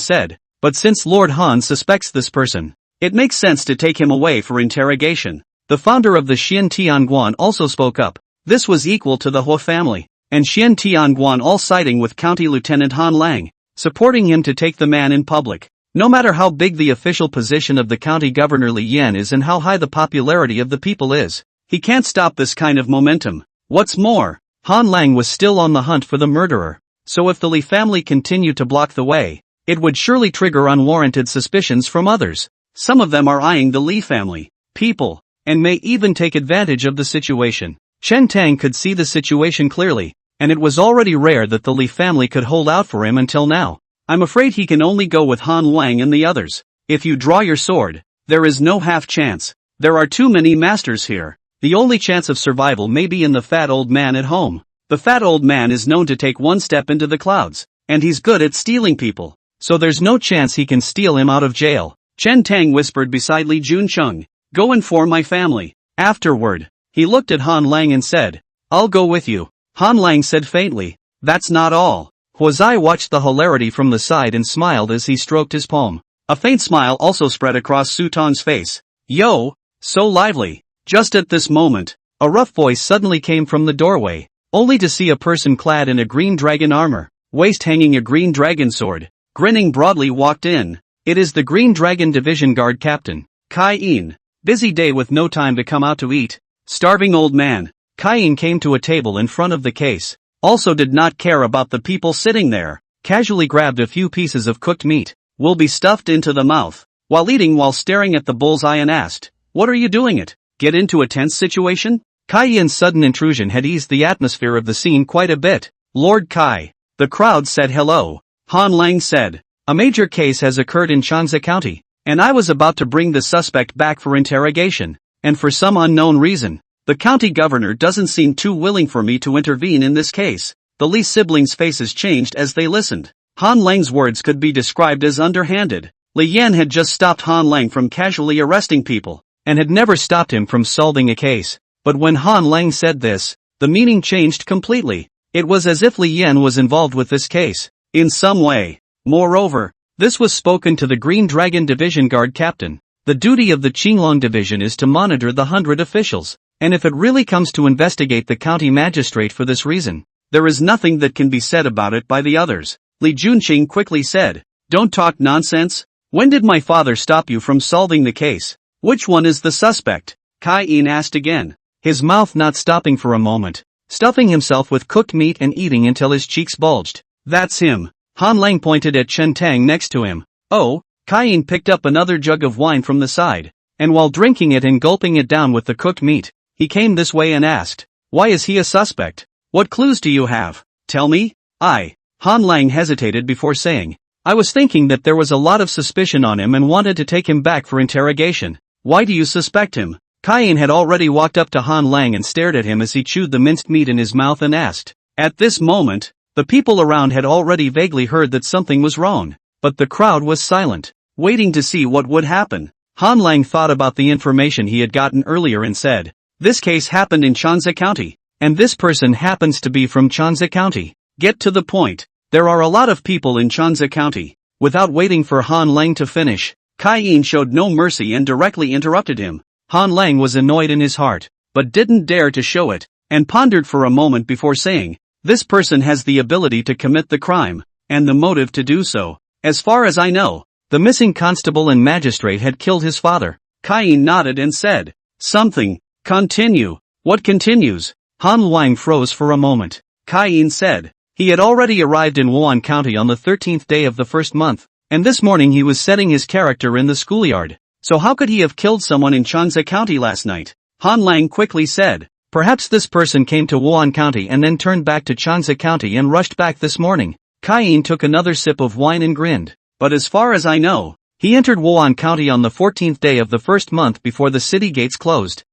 said, but since Lord Han suspects this person, it makes sense to take him away for interrogation. The founder of the Xian Tianguan also spoke up. This was equal to the Hua family, and Xian Tianguan all siding with County Lieutenant Han Lang, supporting him to take the man in public. No matter how big the official position of the county governor Li Yan is and how high the popularity of the people is, he can't stop this kind of momentum. What's more, Han Lang was still on the hunt for the murderer, so if the Li family continued to block the way, it would surely trigger unwarranted suspicions from others. Some of them are eyeing the Li family, people, and may even take advantage of the situation. Chen Tang could see the situation clearly, and it was already rare that the Li family could hold out for him until now. I'm afraid he can only go with Han Lang and the others. If you draw your sword, there is no half chance. There are too many masters here. The only chance of survival may be in the fat old man at home. The fat old man is known to take one step into the clouds, and he's good at stealing people, so there's no chance he can steal him out of jail. Chen Tang whispered beside Li Junqing, go inform my family. Afterward, he looked at Han Lang and said, I'll go with you. Han Lang said faintly, that's not all. Huazai watched the hilarity from the side and smiled as he stroked his palm. A faint smile also spread across Su Tong's face. Yo, so lively. Just at this moment, a rough voice suddenly came from the doorway, only to see a person clad in a green dragon armor, waist hanging a green dragon sword, grinning broadly walked in. It is the Green Dragon Division Guard Captain, Kai Yin. Busy day with no time to come out to eat. Starving old man. Kai Yin came to a table in front of the case. Also did not care about the people sitting there, casually grabbed a few pieces of cooked meat, will be stuffed into the mouth, while eating while staring at the bullseye and asked, what are you doing it? Get into a tense situation? Kai Yin's sudden intrusion had eased the atmosphere of the scene quite a bit. Lord Kai. The crowd said hello. Han Lang said, a major case has occurred in Changzhou County, and I was about to bring the suspect back for interrogation, and for some unknown reason, the county governor doesn't seem too willing for me to intervene in this case. The Li siblings' faces changed as they listened. Han Lang's words could be described as underhanded. Li Yan had just stopped Han Lang from casually arresting people, and had never stopped him from solving a case. But when Han Lang said this, the meaning changed completely. It was as if Li Yan was involved with this case, in some way. Moreover, this was spoken to the Green Dragon Division Guard Captain. The duty of the Qinglong Division is to monitor the 100 officials. And if it really comes to investigate the county magistrate for this reason, there is nothing that can be said about it by the others. Li Junqing quickly said, don't talk nonsense. When did my father stop you from solving the case? Which one is the suspect? Kai Yin asked again, his mouth not stopping for a moment, stuffing himself with cooked meat and eating until his cheeks bulged. That's him. Han Lang pointed at Chen Tang next to him. Oh, Kai Yin picked up another jug of wine from the side, and while drinking it and gulping it down with the cooked meat, he came this way and asked, why is he a suspect? What clues do you have? Tell me. Han Lang hesitated before saying, I was thinking that there was a lot of suspicion on him and wanted to take him back for interrogation. Why do you suspect him? Kai Yin had already walked up to Han Lang and stared at him as he chewed the minced meat in his mouth and asked. At this moment, the people around had already vaguely heard that something was wrong, but the crowd was silent, waiting to see what would happen. Han Lang thought about the information he had gotten earlier and said, this case happened in Changzhou County, and this person happens to be from Changzhou County. Get to the point. There are a lot of people in Changzhou County. Without waiting for Han Lang to finish, Kai Yin showed no mercy and directly interrupted him. Han Lang was annoyed in his heart, but didn't dare to show it, and pondered for a moment before saying, This person has the ability to commit the crime, and the motive to do so. As far as I know, the missing constable and magistrate had killed his father. Cain nodded and said, something. Continue. What continues? Han Wang froze for a moment. Cain said, he had already arrived in Wan County on the 13th day of the first month, and this morning he was setting his character in the schoolyard. So how could he have killed someone in Chansa County last night? Han Lang quickly said, perhaps this person came to Wan County and then turned back to Chansa County and rushed back this morning. Cain took another sip of wine and grinned. But as far as I know, he entered Wan County on the 14th day of the first month before the city gates closed.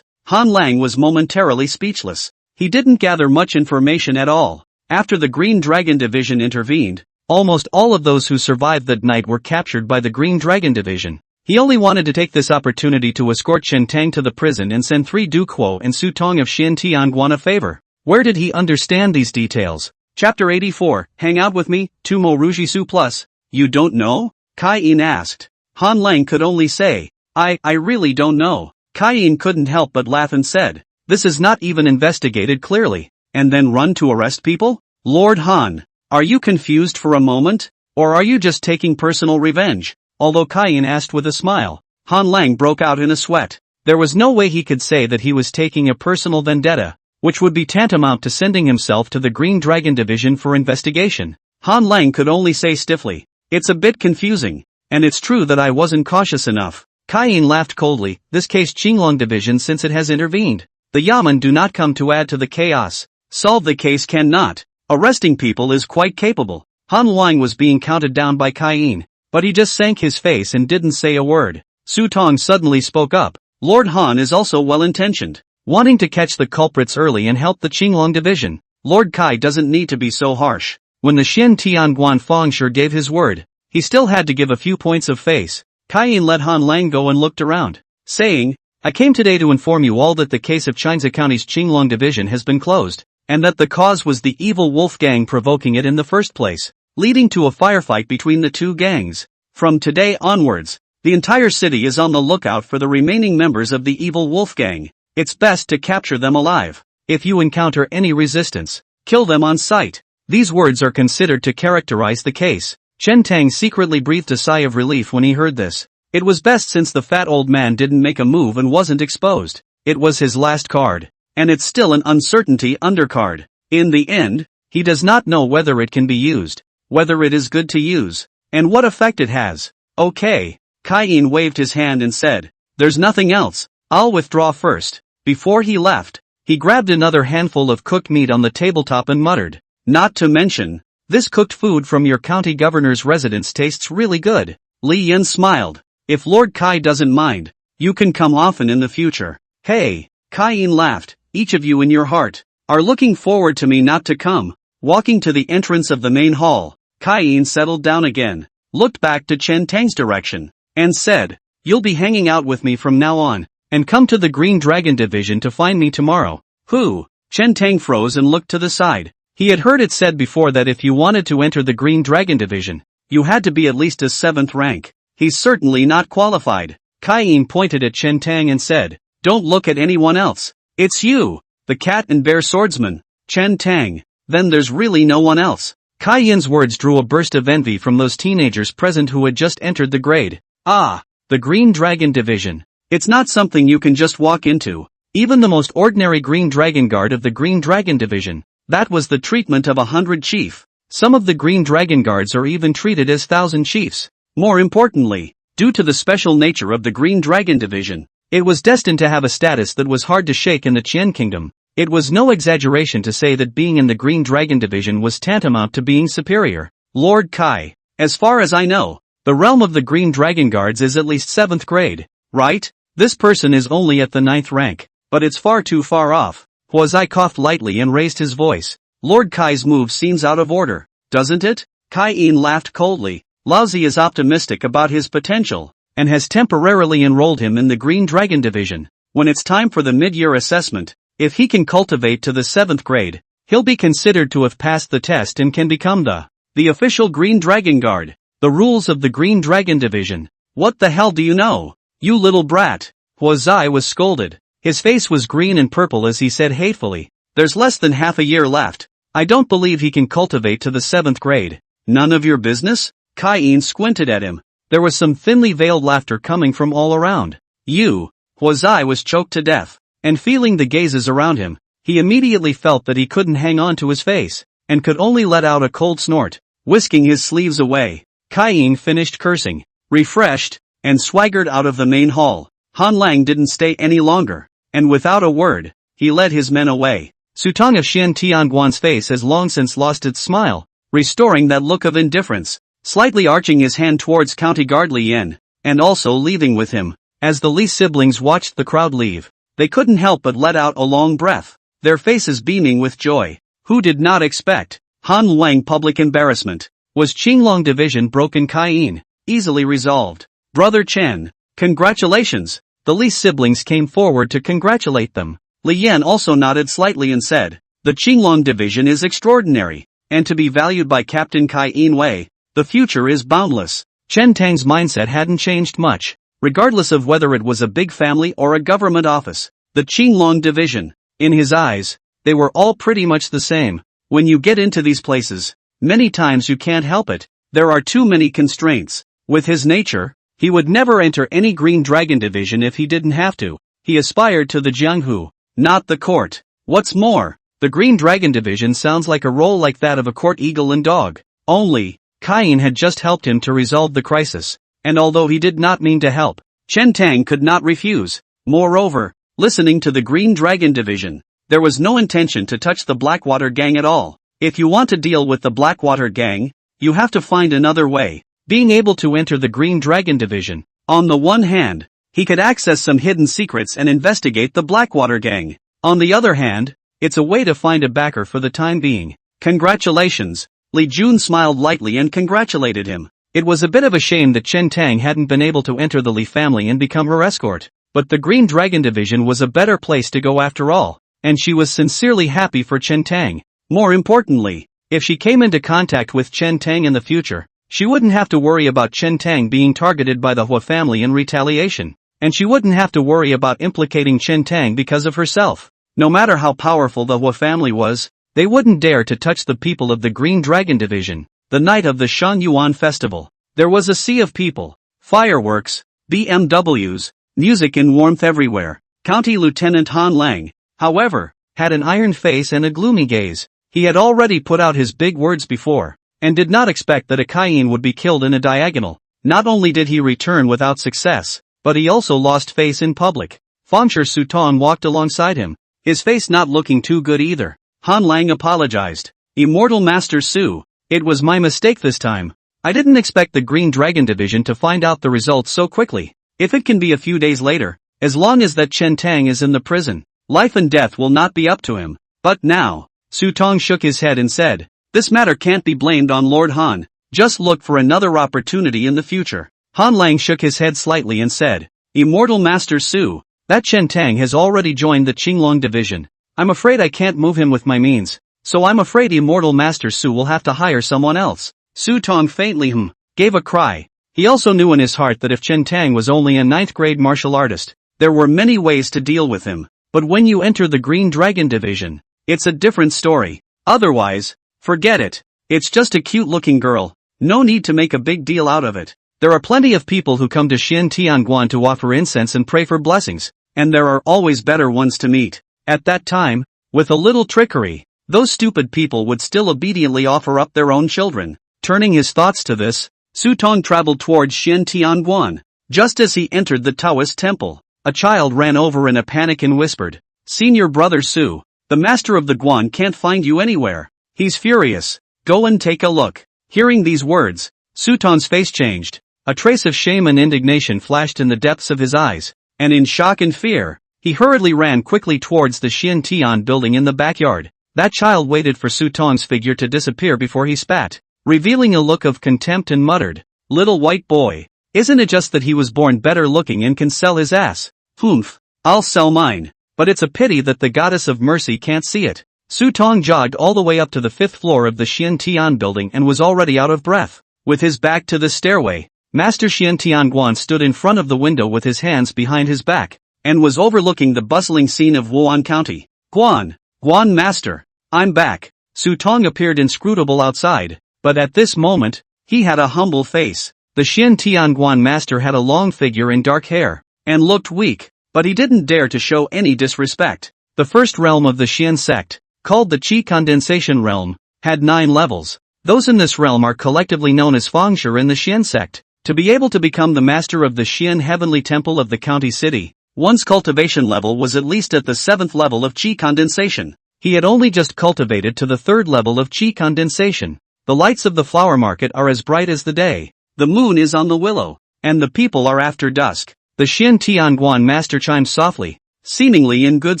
Han Lang was momentarily speechless. He didn't gather much information at all. After the Green Dragon Division intervened, almost all of those who survived that night were captured by the Green Dragon Division. He only wanted to take this opportunity to escort Chen Tang to the prison and send 3 Duquo and Su Tong of Xin Tianguan a favor. Where did he understand these details? Chapter 84, Hang Out With Me, Tumo Rujisu Plus. You don't know? Cain asked. Han Lang could only say, I really don't know. Cain couldn't help but laugh and said, this is not even investigated clearly. And then run to arrest people? Lord Han, are you confused for a moment? Or are you just taking personal revenge? Although Cain asked with a smile, Han Lang broke out in a sweat. There was no way he could say that he was taking a personal vendetta, which would be tantamount to sending himself to the Green Dragon Division for investigation. Han Lang could only say stiffly, it's a bit confusing, and it's true that I wasn't cautious enough. Cain laughed coldly, this case Qinglong Division since it has intervened. The Yamen do not come to add to the chaos. Solve the case cannot. Arresting people is quite capable. Han Wang was being counted down by Cain, but he just sank his face and didn't say a word. Su Tong suddenly spoke up. Lord Han is also well-intentioned, wanting to catch the culprits early and help the Qinglong Division. Lord Kai doesn't need to be so harsh. When the Xin Tianguan Fengshe gave his word, he still had to give a few points of face. Cain let Han Lang go and looked around, saying, I came today to inform you all that the case of Chansa County's Qinglong Division has been closed, and that the cause was the evil wolf gang provoking it in the first place, leading to a firefight between the two gangs. From today onwards, the entire city is on the lookout for the remaining members of the evil wolf gang. It's best to capture them alive. If you encounter any resistance, kill them on sight. These words are considered to characterize the case. Chen Tang secretly breathed a sigh of relief when he heard this. It was best since the fat old man didn't make a move and wasn't exposed. It was his last card. And it's still an uncertainty undercard. In the end, he does not know whether it can be used, whether it is good to use, and what effect it has. Okay. Cain waved his hand and said, there's nothing else, I'll withdraw first. Before he left, he grabbed another handful of cooked meat on the tabletop and muttered, not to mention, this cooked food from your county governor's residence tastes really good. Li Yin smiled. If Lord Kai doesn't mind, you can come often in the future. Hey, Cain laughed. Each of you in your heart are looking forward to me not to come. Walking to the entrance of the main hall, Cain settled down again, looked back to Chen Tang's direction, and said, you'll be hanging out with me from now on, and come to the Green Dragon Division to find me tomorrow. Who? Chen Tang froze and looked to the side. He had heard it said before that if you wanted to enter the Green Dragon Division, you had to be at least a 7th rank. He's certainly not qualified. Cain pointed at Chen Tang and said, don't look at anyone else. It's you, the cat and bear swordsman, Chen Tang. Then there's really no one else. Cain's words drew a burst of envy from those teenagers present who had just entered the grade. Ah, the Green Dragon Division. It's not something you can just walk into. Even the most ordinary Green Dragon Guard of the Green Dragon Division. That was the treatment of 100 chief. Some of the Green Dragon Guards are even treated as 1,000 chiefs. More importantly, due to the special nature of the Green Dragon Division, it was destined to have a status that was hard to shake in the Qian Kingdom. It was no exaggeration to say that being in the Green Dragon Division was tantamount to being superior. Lord Kai, as far as I know, the realm of the Green Dragon Guards is at least 7th grade, right? This person is only at the 9th rank, but it's far too far off. Huazai coughed lightly and raised his voice. Lord Kai's move seems out of order, doesn't it? Cain laughed coldly. Laozi is optimistic about his potential, and has temporarily enrolled him in the Green Dragon Division. When it's time for the mid-year assessment, if he can cultivate to the 7th grade, he'll be considered to have passed the test and can become the official Green Dragon Guard. The rules of the Green Dragon Division. What the hell do you know? You little brat. Huazai was scolded. His face was green and purple as he said hatefully, there's less than half a year left. I don't believe he can cultivate to the 7th grade. None of your business? Kai-in squinted at him. There was some thinly veiled laughter coming from all around. Huazai was choked to death, and feeling the gazes around him, he immediately felt that he couldn't hang on to his face, and could only let out a cold snort, whisking his sleeves away. Kai-in finished cursing, refreshed, and swaggered out of the main hall. Han Lang didn't stay any longer, and without a word, he led his men away. Sutong of Xian Tianguan's face has long since lost its smile, restoring that look of indifference, slightly arching his hand towards County Guard Li Yen, and also leaving with him. As the Li siblings watched the crowd leave, they couldn't help but let out a long breath, their faces beaming with joy. Who did not expect Han Lang public embarrassment? Was Qinglong division broken? Kai-in easily resolved. Brother Chen, congratulations! The Li siblings came forward to congratulate them. Li Yan also nodded slightly and said, the Qinglong division is extraordinary, and to be valued by Captain Kai-in Wei, the future is boundless. Chen Tang's mindset hadn't changed much. Regardless of whether it was a big family or a government office, the Qinglong division, in his eyes, they were all pretty much the same. When you get into these places, many times you can't help it, there are too many constraints. With his nature, he would never enter any Green Dragon division if he didn't have to. He aspired to the Jianghu, not the court. What's more, the Green Dragon division sounds like a role like that of a court eagle and dog. Only, Kai-in had just helped him to resolve the crisis. And although he did not mean to help, Chen Tang could not refuse. Moreover, listening to the Green Dragon division, there was no intention to touch the Blackwater gang at all. If you want to deal with the Blackwater gang, you have to find another way. Being able to enter the Green Dragon division, on the one hand, he could access some hidden secrets and investigate the Blackwater gang. On the other hand, it's a way to find a backer for the time being. Congratulations! Li Jun smiled lightly and congratulated him. It was a bit of a shame that Chen Tang hadn't been able to enter the Li family and become her escort, but the Green Dragon division was a better place to go after all, and she was sincerely happy for Chen Tang. More importantly, if she came into contact with Chen Tang in the future, she wouldn't have to worry about Chen Tang being targeted by the Hua family in retaliation, and she wouldn't have to worry about implicating Chen Tang because of herself. No matter how powerful the Hua family was, they wouldn't dare to touch the people of the Green Dragon division. The night of the Shangyuan festival, there was a sea of people, fireworks, BMWs, music and warmth everywhere. County Lieutenant Han Lang, however, had an iron face and a gloomy gaze. He had already put out his big words before, and did not expect that a Kai-in would be killed in a diagonal. Not only did he return without success, but he also lost face in public. Fangshi Sutong walked alongside him, his face not looking too good either. Han Lang apologized. Immortal Master Su, it was my mistake this time. I didn't expect the Green Dragon division to find out the results so quickly. If it can be a few days later, as long as that Chen Tang is in the prison, life and death will not be up to him. But now, Sutong shook his head and said, this matter can't be blamed on Lord Han, just look for another opportunity in the future. Han Lang shook his head slightly and said, Immortal Master Su, that Chen Tang has already joined the Qinglong division. I'm afraid I can't move him with my means. So I'm afraid Immortal Master Su will have to hire someone else. Sutong faintly gave a cry. He also knew in his heart that if Chen Tang was only a 9th grade martial artist, there were many ways to deal with him. But when you enter the Green Dragon division, it's a different story. Otherwise, forget it. It's just a cute looking girl. No need to make a big deal out of it. There are plenty of people who come to Xian Tianguan to offer incense and pray for blessings, and there are always better ones to meet. At that time, with a little trickery, those stupid people would still obediently offer up their own children. Turning his thoughts to this, Sutong traveled towards Xian Tianguan. Just as he entered the Taoist temple, a child ran over in a panic and whispered, Senior Brother Su, the master of the Guan can't find you anywhere. He's furious. Go and take a look. Hearing these words, Sutong's face changed. A trace of shame and indignation flashed in the depths of his eyes, and in shock and fear, he hurriedly ran quickly towards the Xian Tian building in the backyard. That child waited for Sutong's figure to disappear before he spat, revealing a look of contempt and muttered, Little white boy, isn't it just that he was born better looking and can sell his ass? Humph, I'll sell mine, but it's a pity that the goddess of mercy can't see it. Sutong jogged all the way up to the 5th floor of the Xian Tian building and was already out of breath. With his back to the stairway, Master Xian Tianguan stood in front of the window with his hands behind his back, and was overlooking the bustling scene of Wan County. Guan Master, I'm back. Su Tong appeared inscrutable outside, but at this moment, he had a humble face. The Xin Tianguan master had a long figure and dark hair, and looked weak, but he didn't dare to show any disrespect. The first realm of the Xian sect, called the Qi Condensation realm, had 9 levels. Those in this realm are collectively known as Fengshe in the Xian sect. To be able to become the master of the Xian Heavenly Temple of the county city, one's cultivation level was at least at the 7th level of Qi Condensation. He had only just cultivated to the 3rd level of Qi Condensation. The lights of the flower market are as bright as the day. The moon is on the willow, and the people are after dusk. The Xin Tianguan master chimed softly, seemingly in good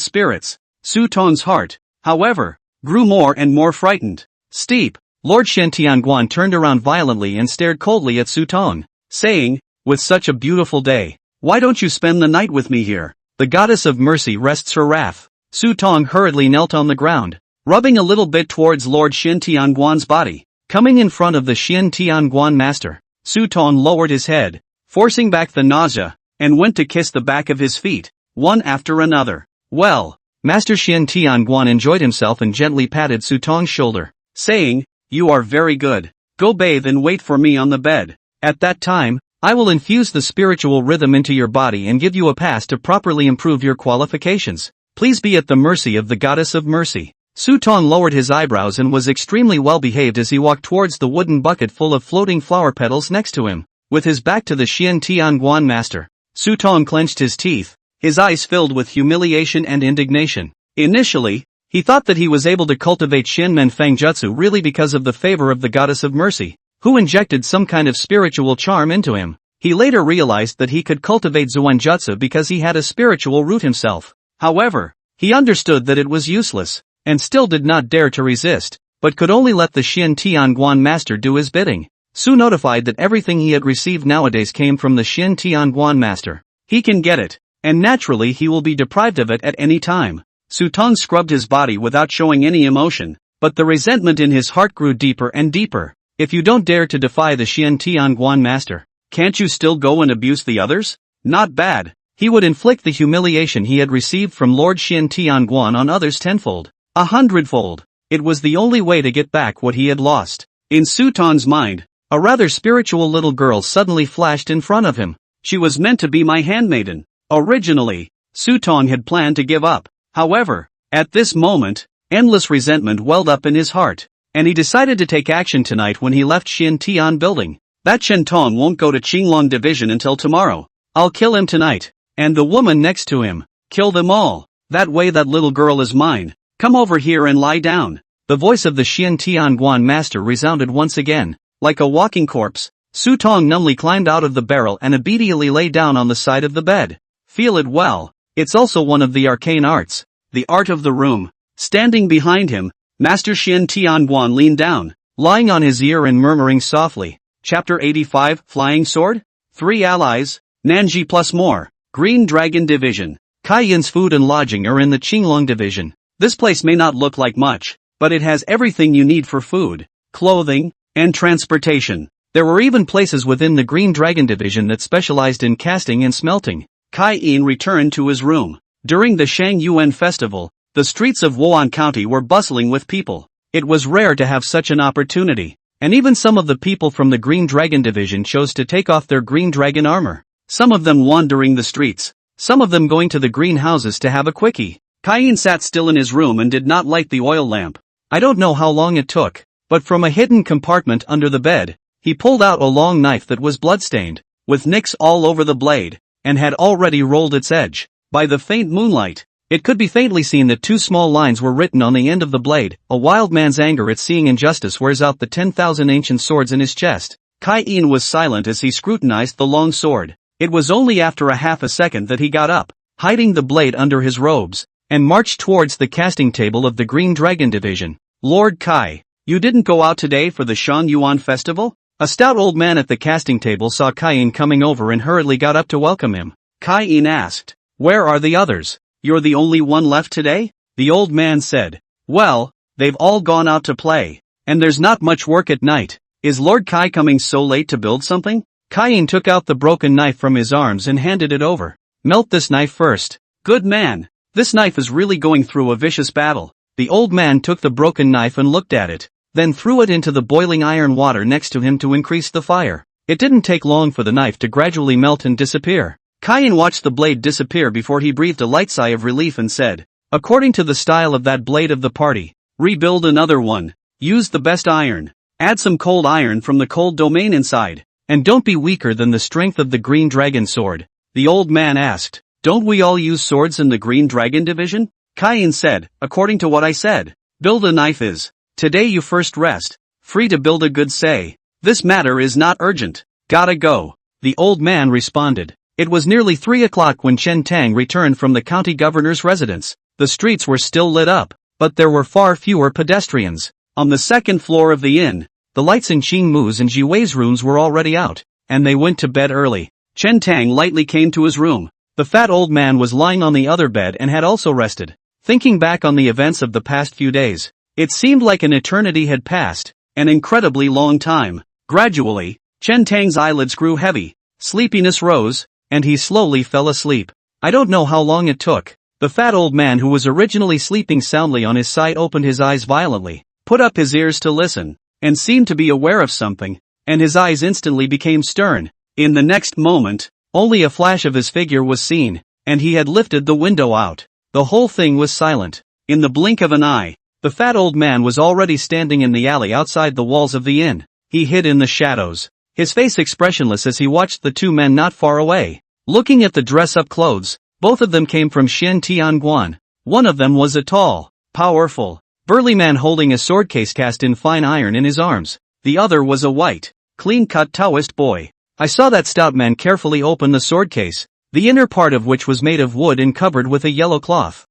spirits. Su Tong's heart, however, grew more and more frightened. Steep. Lord Xin Tianguan turned around violently and stared coldly at Su Tong, saying, with such a beautiful day, why don't you spend the night with me here? The goddess of mercy rests her wrath. Su Tong hurriedly knelt on the ground, rubbing a little bit towards Lord Xin Tianguan's body. Coming in front of the Xin Tianguan master, Su Tong lowered his head, forcing back the nausea, and went to kiss the back of his feet, one after another. Well, Master Xin Tianguan enjoyed himself and gently patted Su Tong's shoulder, saying, you are very good. Go bathe and wait for me on the bed. At that time, I will infuse the spiritual rhythm into your body and give you a pass to properly improve your qualifications. Please be at the mercy of the goddess of mercy. Su Tong lowered his eyebrows and was extremely well behaved as he walked towards the wooden bucket full of floating flower petals next to him. With his back to the Xian Tianguan master, Su Tong clenched his teeth, his eyes filled with humiliation and indignation. Initially, he thought that he was able to cultivate Shinmen Feng Jutsu really because of the favor of the goddess of mercy, who injected some kind of spiritual charm into him. He later realized that he could cultivate Zuan Jutsu because he had a spiritual root himself. However, he understood that it was useless, and still did not dare to resist, but could only let the Xian Tianguan master do his bidding. Su notified that everything he had received nowadays came from the Xian Tianguan master. He can get it, and naturally he will be deprived of it at any time. Su Tong scrubbed his body without showing any emotion, but the resentment in his heart grew deeper and deeper. If you don't dare to defy the Xian Tianguan master, can't you still go and abuse the others? Not bad. He would inflict the humiliation he had received from Lord Xian Tianguan on others tenfold, 100-fold. It was the only way to get back what he had lost. In Su Tong's mind, a rather spiritual little girl suddenly flashed in front of him. She was meant to be my handmaiden. Originally, Su Tong had planned to give up. However, at this moment, endless resentment welled up in his heart, and he decided to take action tonight when he left Xin Tian building. That Shen Tong won't go to Qinglong division until tomorrow. I'll kill him tonight, and the woman next to him. Kill them all. That way that little girl is mine. Come over here and lie down. The voice of the Xian Tianguan master resounded once again. Like a walking corpse, Su Tong numbly climbed out of the barrel and obediently lay down on the side of the bed. Feel it well. It's also one of the arcane arts. The art of the room. Standing behind him, Master Xian Tianguan leaned down, lying on his ear and murmuring softly. Chapter 85, Flying Sword? 3 allies, Nanji plus more. Green Dragon Division. Kai Yin's food and lodging are in the Qinglong Division. This place may not look like much, but it has everything you need for food, clothing, and transportation. There were even places within the Green Dragon Division that specialized in casting and smelting. Kai Yin returned to his room. During the Shang Yuan festival, the streets of Wan County were bustling with people. It was rare to have such an opportunity, and even some of the people from the Green Dragon Division chose to take off their Green Dragon armor. Some of them wandering the streets, some of them going to the greenhouses to have a quickie. Kai Yin sat still in his room and did not light the oil lamp. I don't know how long it took, but from a hidden compartment under the bed, he pulled out a long knife that was bloodstained, with nicks all over the blade, and had already rolled its edge. By the faint moonlight, it could be faintly seen that 2 small lines were written on the end of the blade. A wild man's anger at seeing injustice wears out the 10,000 ancient swords in his chest. Kai Yin was silent as he scrutinized the long sword. It was only after a half a second that he got up, hiding the blade under his robes, and marched towards the casting table of the Green Dragon Division. Lord Kai, you didn't go out today for the Shang Yuan festival? A stout old man at the casting table saw Kai Yin coming over and hurriedly got up to welcome him. Kai Yin asked, where are the others? You're the only one left today? The old man said, well, they've all gone out to play, and there's not much work at night. Is Lord Kai coming so late to build something? Kai Yin took out the broken knife from his arms and handed it over. Melt this knife first. Good man. This knife is really going through a vicious battle. The old man took the broken knife and looked at it, then threw it into the boiling iron water next to him to increase the fire. It didn't take long for the knife to gradually melt and disappear. Kyan watched the blade disappear before he breathed a light sigh of relief and said, "According to the style of that blade of the party, rebuild another one. Use the best iron. Add some cold iron from the cold domain inside. And don't be weaker than the strength of the green dragon sword." The old man asked, "Don't we all use swords in the green dragon division?" Kyan said, "According to what I said, build a knife is. Today you first rest. Free to build a good say. This matter is not urgent. Gotta go." The old man responded. It was nearly 3 o'clock when Chen Tang returned from the county governor's residence. The streets were still lit up, but there were far fewer pedestrians. On the second floor of the inn, the lights in Qing Mu's and Ji Wei's rooms were already out, and they went to bed early. Chen Tang lightly came to his room. The fat old man was lying on the other bed and had also rested. Thinking back on the events of the past few days, it seemed like an eternity had passed, an incredibly long time. Gradually, Chen Tang's eyelids grew heavy, sleepiness rose, and he slowly fell asleep. I don't know how long it took. The fat old man who was originally sleeping soundly on his side opened his eyes violently, put up his ears to listen, and seemed to be aware of something, and his eyes instantly became stern. In the next moment, only a flash of his figure was seen, and he had lifted the window out. The whole thing was silent. In the blink of an eye, the fat old man was already standing in the alley outside the walls of the inn. He hid in the shadows, his face expressionless as he watched the two men not far away. Looking at the dress-up clothes, both of them came from Xian Tianguan. One of them was a tall, powerful, burly man holding a sword case cast in fine iron in his arms. The other was a white, clean-cut Taoist boy. I saw that stout man carefully open the sword case, the inner part of which was made of wood and covered with a yellow cloth.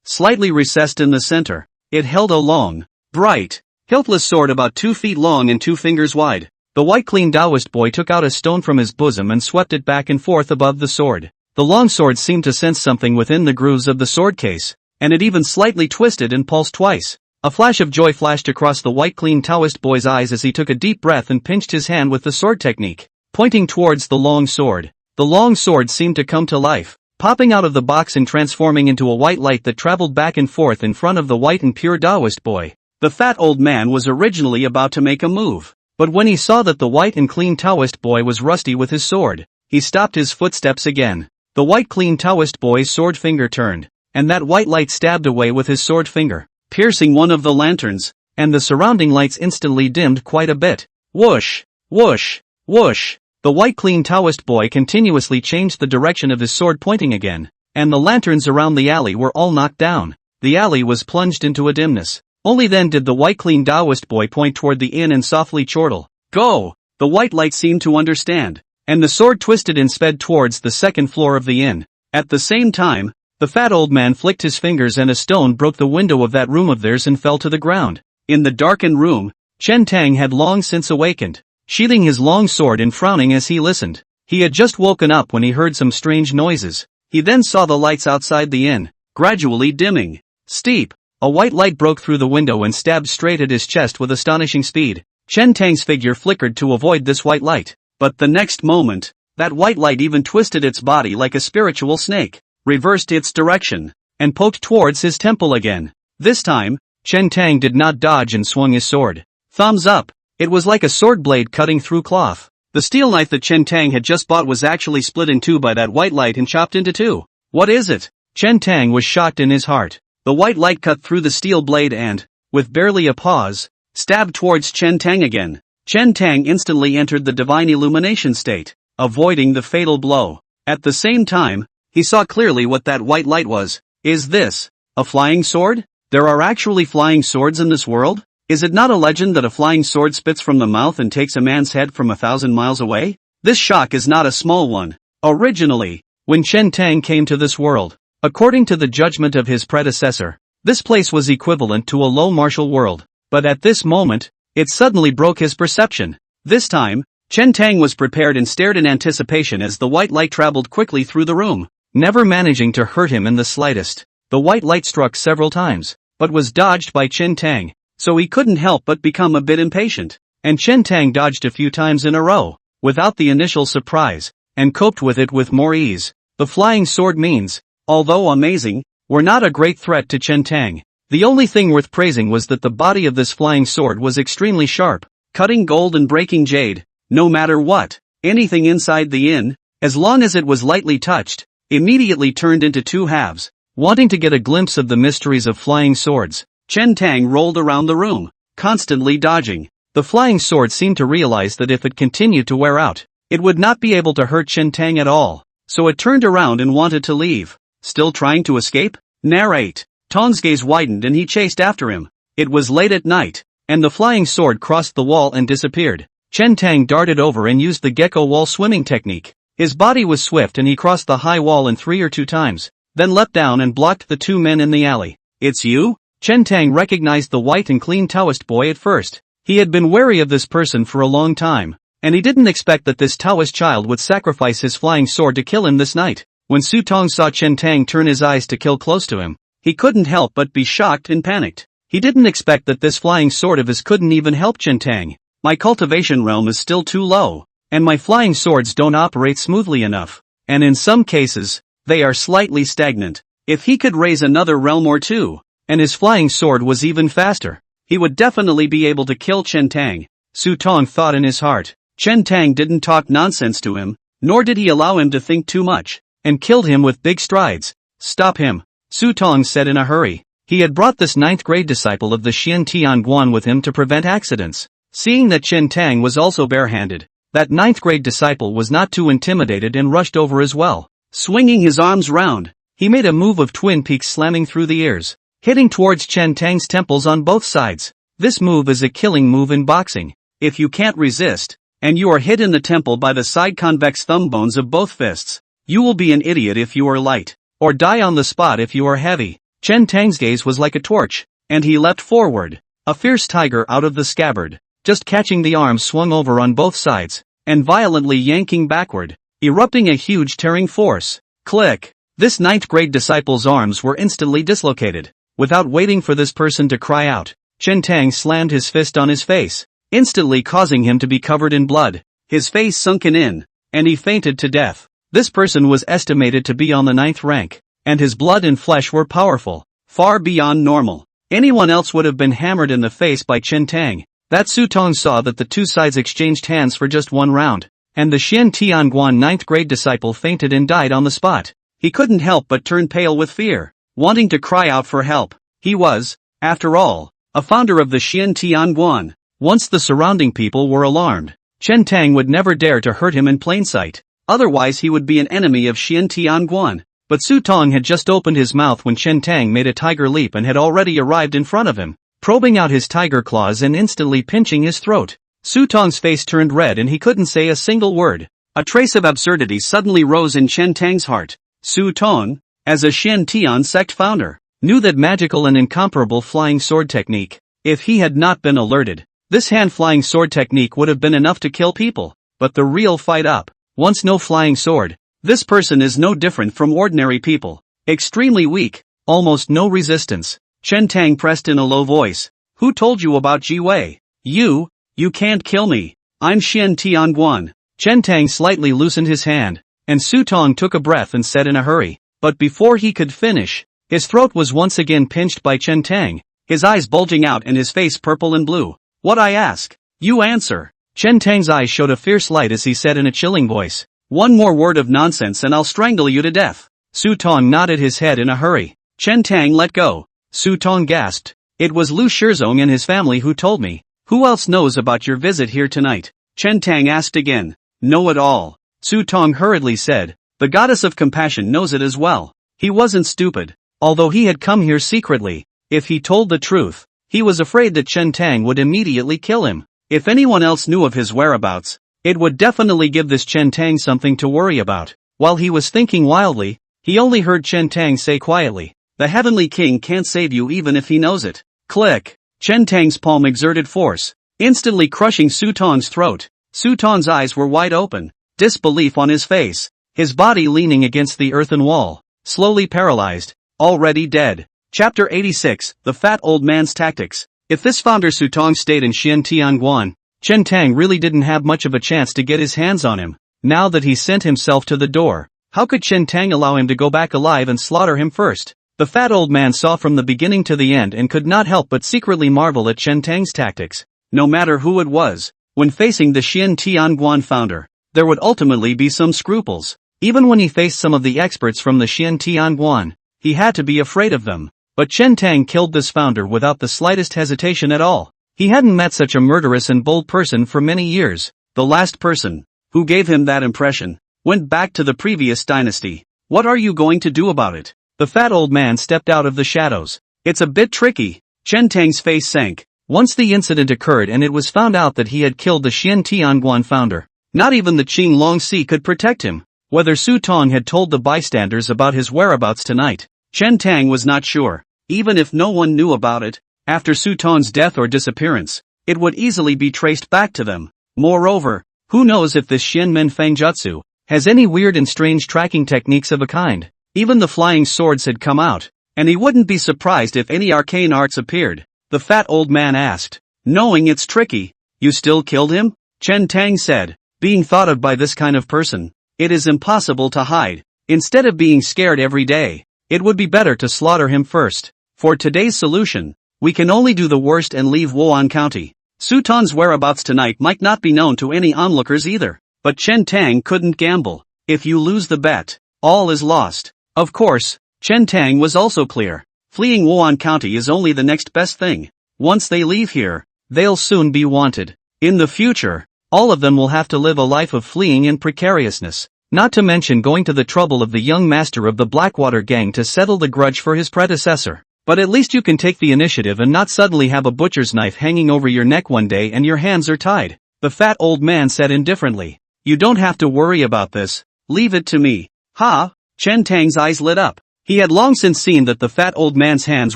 Slightly recessed in the center, it held a long, bright, hiltless sword about 2 feet long and 2 fingers wide. The white clean Taoist boy took out a stone from his bosom and swept it back and forth above the sword. The long sword seemed to sense something within the grooves of the sword case, and it even slightly twisted and pulsed twice. A flash of joy flashed across the white clean Taoist boy's eyes as he took a deep breath and pinched his hand with the sword technique, pointing towards the long sword. The long sword seemed to come to life, popping out of the box and transforming into a white light that traveled back and forth in front of the white and pure Taoist boy. The fat old man was originally about to make a move, but when he saw that the white and clean Taoist boy was rusty with his sword, he stopped his footsteps again. The white clean Taoist boy's sword finger turned, and that white light stabbed away with his sword finger, piercing one of the lanterns, and the surrounding lights instantly dimmed quite a bit. Whoosh! Whoosh! Whoosh! The white clean Taoist boy continuously changed the direction of his sword pointing again, and the lanterns around the alley were all knocked down. The alley was plunged into a dimness. Only then did the white clean Taoist boy point toward the inn and softly chortle. Go! The white light seemed to understand, and the sword twisted and sped towards the second floor of the inn. At the same time, the fat old man flicked his fingers and a stone broke the window of that room of theirs and fell to the ground. In the darkened room, Chen Tang had long since awakened, sheathing his long sword and frowning as he listened. He had just woken up when he heard some strange noises. He then saw the lights outside the inn, gradually dimming. Steep. A white light broke through the window and stabbed straight at his chest with astonishing speed. Chen Tang's figure flickered to avoid this white light, but the next moment, that white light even twisted its body like a spiritual snake, reversed its direction, and poked towards his temple again. This time, Chen Tang did not dodge and swung his sword. Thumbs up. It was like a sword blade cutting through cloth. The steel knife that Chen Tang had just bought was actually split in two by that white light and chopped into two. What is it? Chen Tang was shocked in his heart. The white light cut through the steel blade and, with barely a pause, stabbed towards Chen Tang again. Chen Tang instantly entered the divine illumination state, avoiding the fatal blow. At the same time, he saw clearly what that white light was. Is this a flying sword? There are actually flying swords in this world? Is it not a legend that a flying sword spits from the mouth and takes a man's head from 1,000 miles away? This shock is not a small one. Originally, when Chen Tang came to this world, according to the judgment of his predecessor, this place was equivalent to a low martial world. But at this moment, it suddenly broke his perception. This time, Chen Tang was prepared and stared in anticipation as the white light traveled quickly through the room, never managing to hurt him in the slightest. The white light struck several times, but was dodged by Chen Tang, so he couldn't help but become a bit impatient. And Chen Tang dodged a few times in a row, without the initial surprise, and coped with it with more ease. The flying sword means, although amazing, were not a great threat to Chen Tang. The only thing worth praising was that the body of this flying sword was extremely sharp, cutting gold and breaking jade, no matter what, anything inside the inn, as long as it was lightly touched, immediately turned into two halves. Wanting to get a glimpse of the mysteries of flying swords, Chen Tang rolled around the room, constantly dodging. The flying sword seemed to realize that if it continued to wear out, it would not be able to hurt Chen Tang at all, so it turned around and wanted to leave. Still trying to escape? Narrate. Tong's gaze widened and he chased after him. It was late at night, and the flying sword crossed the wall and disappeared. Chen Tang darted over and used the gecko wall swimming technique. His body was swift and he crossed the high wall in 3 or 2 times, then leapt down and blocked the 2 men in the alley. It's you? Chen Tang recognized the white and clean Taoist boy at first. He had been wary of this person for a long time, and he didn't expect that this Taoist child would sacrifice his flying sword to kill him this night. When Su Tong saw Chen Tang turn his eyes to kill close to him, he couldn't help but be shocked and panicked. He didn't expect that this flying sword of his couldn't even help Chen Tang. My cultivation realm is still too low, and my flying swords don't operate smoothly enough, and in some cases, they are slightly stagnant. If he could raise another realm or two, and his flying sword was even faster, he would definitely be able to kill Chen Tang. Su Tong thought in his heart. Chen Tang didn't talk nonsense to him, nor did he allow him to think too much, and killed him with big strides. Stop him, Su Tong said in a hurry. He had brought this 9th grade disciple of the Xian Tianguan with him to prevent accidents. Seeing that Chen Tang was also barehanded, that 9th grade disciple was not too intimidated and rushed over as well. Swinging his arms round, he made a move of twin peaks slamming through the ears, hitting towards Chen Tang's temples on both sides. This move is a killing move in boxing. If you can't resist, and you are hit in the temple by the side convex thumb bones of both fists, you will be an idiot if you are light, or die on the spot if you are heavy. Chen Tang's gaze was like a torch, and he leapt forward, a fierce tiger out of the scabbard, just catching the arms swung over on both sides, and violently yanking backward, erupting a huge tearing force. Click! This 9th grade disciple's arms were instantly dislocated. Without waiting for this person to cry out, Chen Tang slammed his fist on his face, instantly causing him to be covered in blood, his face sunken in, and he fainted to death. This person was estimated to be on the 9th rank, and his blood and flesh were powerful, far beyond normal. Anyone else would have been hammered in the face by Chen Tang. That Su Tong saw that the two sides exchanged hands for just 1 round, and the Xian Tianguan 9th grade disciple fainted and died on the spot. He couldn't help but turn pale with fear, wanting to cry out for help. He was, after all, a founder of the Xian Tianguan. Once the surrounding people were alarmed, Chen Tang would never dare to hurt him in plain sight, otherwise he would be an enemy of Xian Tianguan. But Su Tong had just opened his mouth when Chen Tang made a tiger leap and had already arrived in front of him, probing out his tiger claws and instantly pinching his throat. Su Tong's face turned red and he couldn't say a single word. A trace of absurdity suddenly rose in Chen Tang's heart. Su Tong, as a Xian Tian sect founder, knew that magical and incomparable flying sword technique. If he had not been alerted, this hand-flying sword technique would have been enough to kill people. But the real fight up. Once no flying sword, this person is no different from ordinary people. Extremely weak, almost no resistance. Chen Tang pressed in a low voice. Who told you about Ji Wei? You can't kill me. I'm Xian Tianguan. Chen Tang slightly loosened his hand, and Su Tong took a breath and said in a hurry. But before he could finish, his throat was once again pinched by Chen Tang, his eyes bulging out and his face purple and blue. What I ask, you answer. Chen Tang's eyes showed a fierce light as he said in a chilling voice. One more word of nonsense and I'll strangle you to death. Su Tong nodded his head in a hurry. Chen Tang let go. Su Tong gasped. It was Lu Shizong and his family who told me. Who else knows about your visit here tonight? Chen Tang asked again. Know it all. Su Tong hurriedly said. The goddess of compassion knows it as well. He wasn't stupid. Although he had come here secretly, if he told the truth, he was afraid that Chen Tang would immediately kill him. If anyone else knew of his whereabouts, it would definitely give this Chen Tang something to worry about. While he was thinking wildly, he only heard Chen Tang say quietly, the Heavenly King can't save you even if he knows it. Click! Chen Tang's palm exerted force, instantly crushing Su Tong's throat. Su Tong's eyes were wide open, disbelief on his face, his body leaning against the earthen wall, slowly paralyzed, already dead. Chapter 86, The Fat Old Man's Tactics. If this founder Su Tong stayed in Xian Tianguan, Chen Tang really didn't have much of a chance to get his hands on him. Now that he sent himself to the door, how could Chen Tang allow him to go back alive and slaughter him first? The fat old man saw from the beginning to the end and could not help but secretly marvel at Chen Tang's tactics. No matter who it was, when facing the Xian Tianguan founder, there would ultimately be some scruples. Even when he faced some of the experts from the Xian Tianguan, he had to be afraid of them. But Chen Tang killed this founder without the slightest hesitation at all. He hadn't met such a murderous and bold person for many years. The last person who gave him that impression went back to the previous dynasty. What are you going to do about it? The fat old man stepped out of the shadows. It's a bit tricky. Chen Tang's face sank. Once the incident occurred and it was found out that he had killed the Xian Tianguan founder, not even the Qing Longxi could protect him. Whether Su Tong had told the bystanders about his whereabouts tonight, Chen Tang was not sure. Even if no one knew about it, after Su Tong's death or disappearance, it would easily be traced back to them. Moreover, who knows if this Xian Men Fang Jutsu has any weird and strange tracking techniques of a kind. Even the flying swords had come out, and he wouldn't be surprised if any arcane arts appeared. The fat old man asked, knowing it's tricky. You still killed him? Chen Tang said, being thought of by this kind of person, it is impossible to hide. Instead of being scared every day, it would be better to slaughter him first. For today's solution, we can only do the worst and leave Wan County. Su Tong's whereabouts tonight might not be known to any onlookers either. But Chen Tang couldn't gamble. If you lose the bet, all is lost. Of course, Chen Tang was also clear. Fleeing Wan County is only the next best thing. Once they leave here, they'll soon be wanted. In the future, all of them will have to live a life of fleeing and precariousness. Not to mention going to the trouble of the young master of the Blackwater gang to settle the grudge for his predecessor. But at least you can take the initiative and not suddenly have a butcher's knife hanging over your neck one day and your hands are tied. The fat old man said indifferently. You don't have to worry about this. Leave it to me. Ha! Chen Tang's eyes lit up. He had long since seen that the fat old man's hands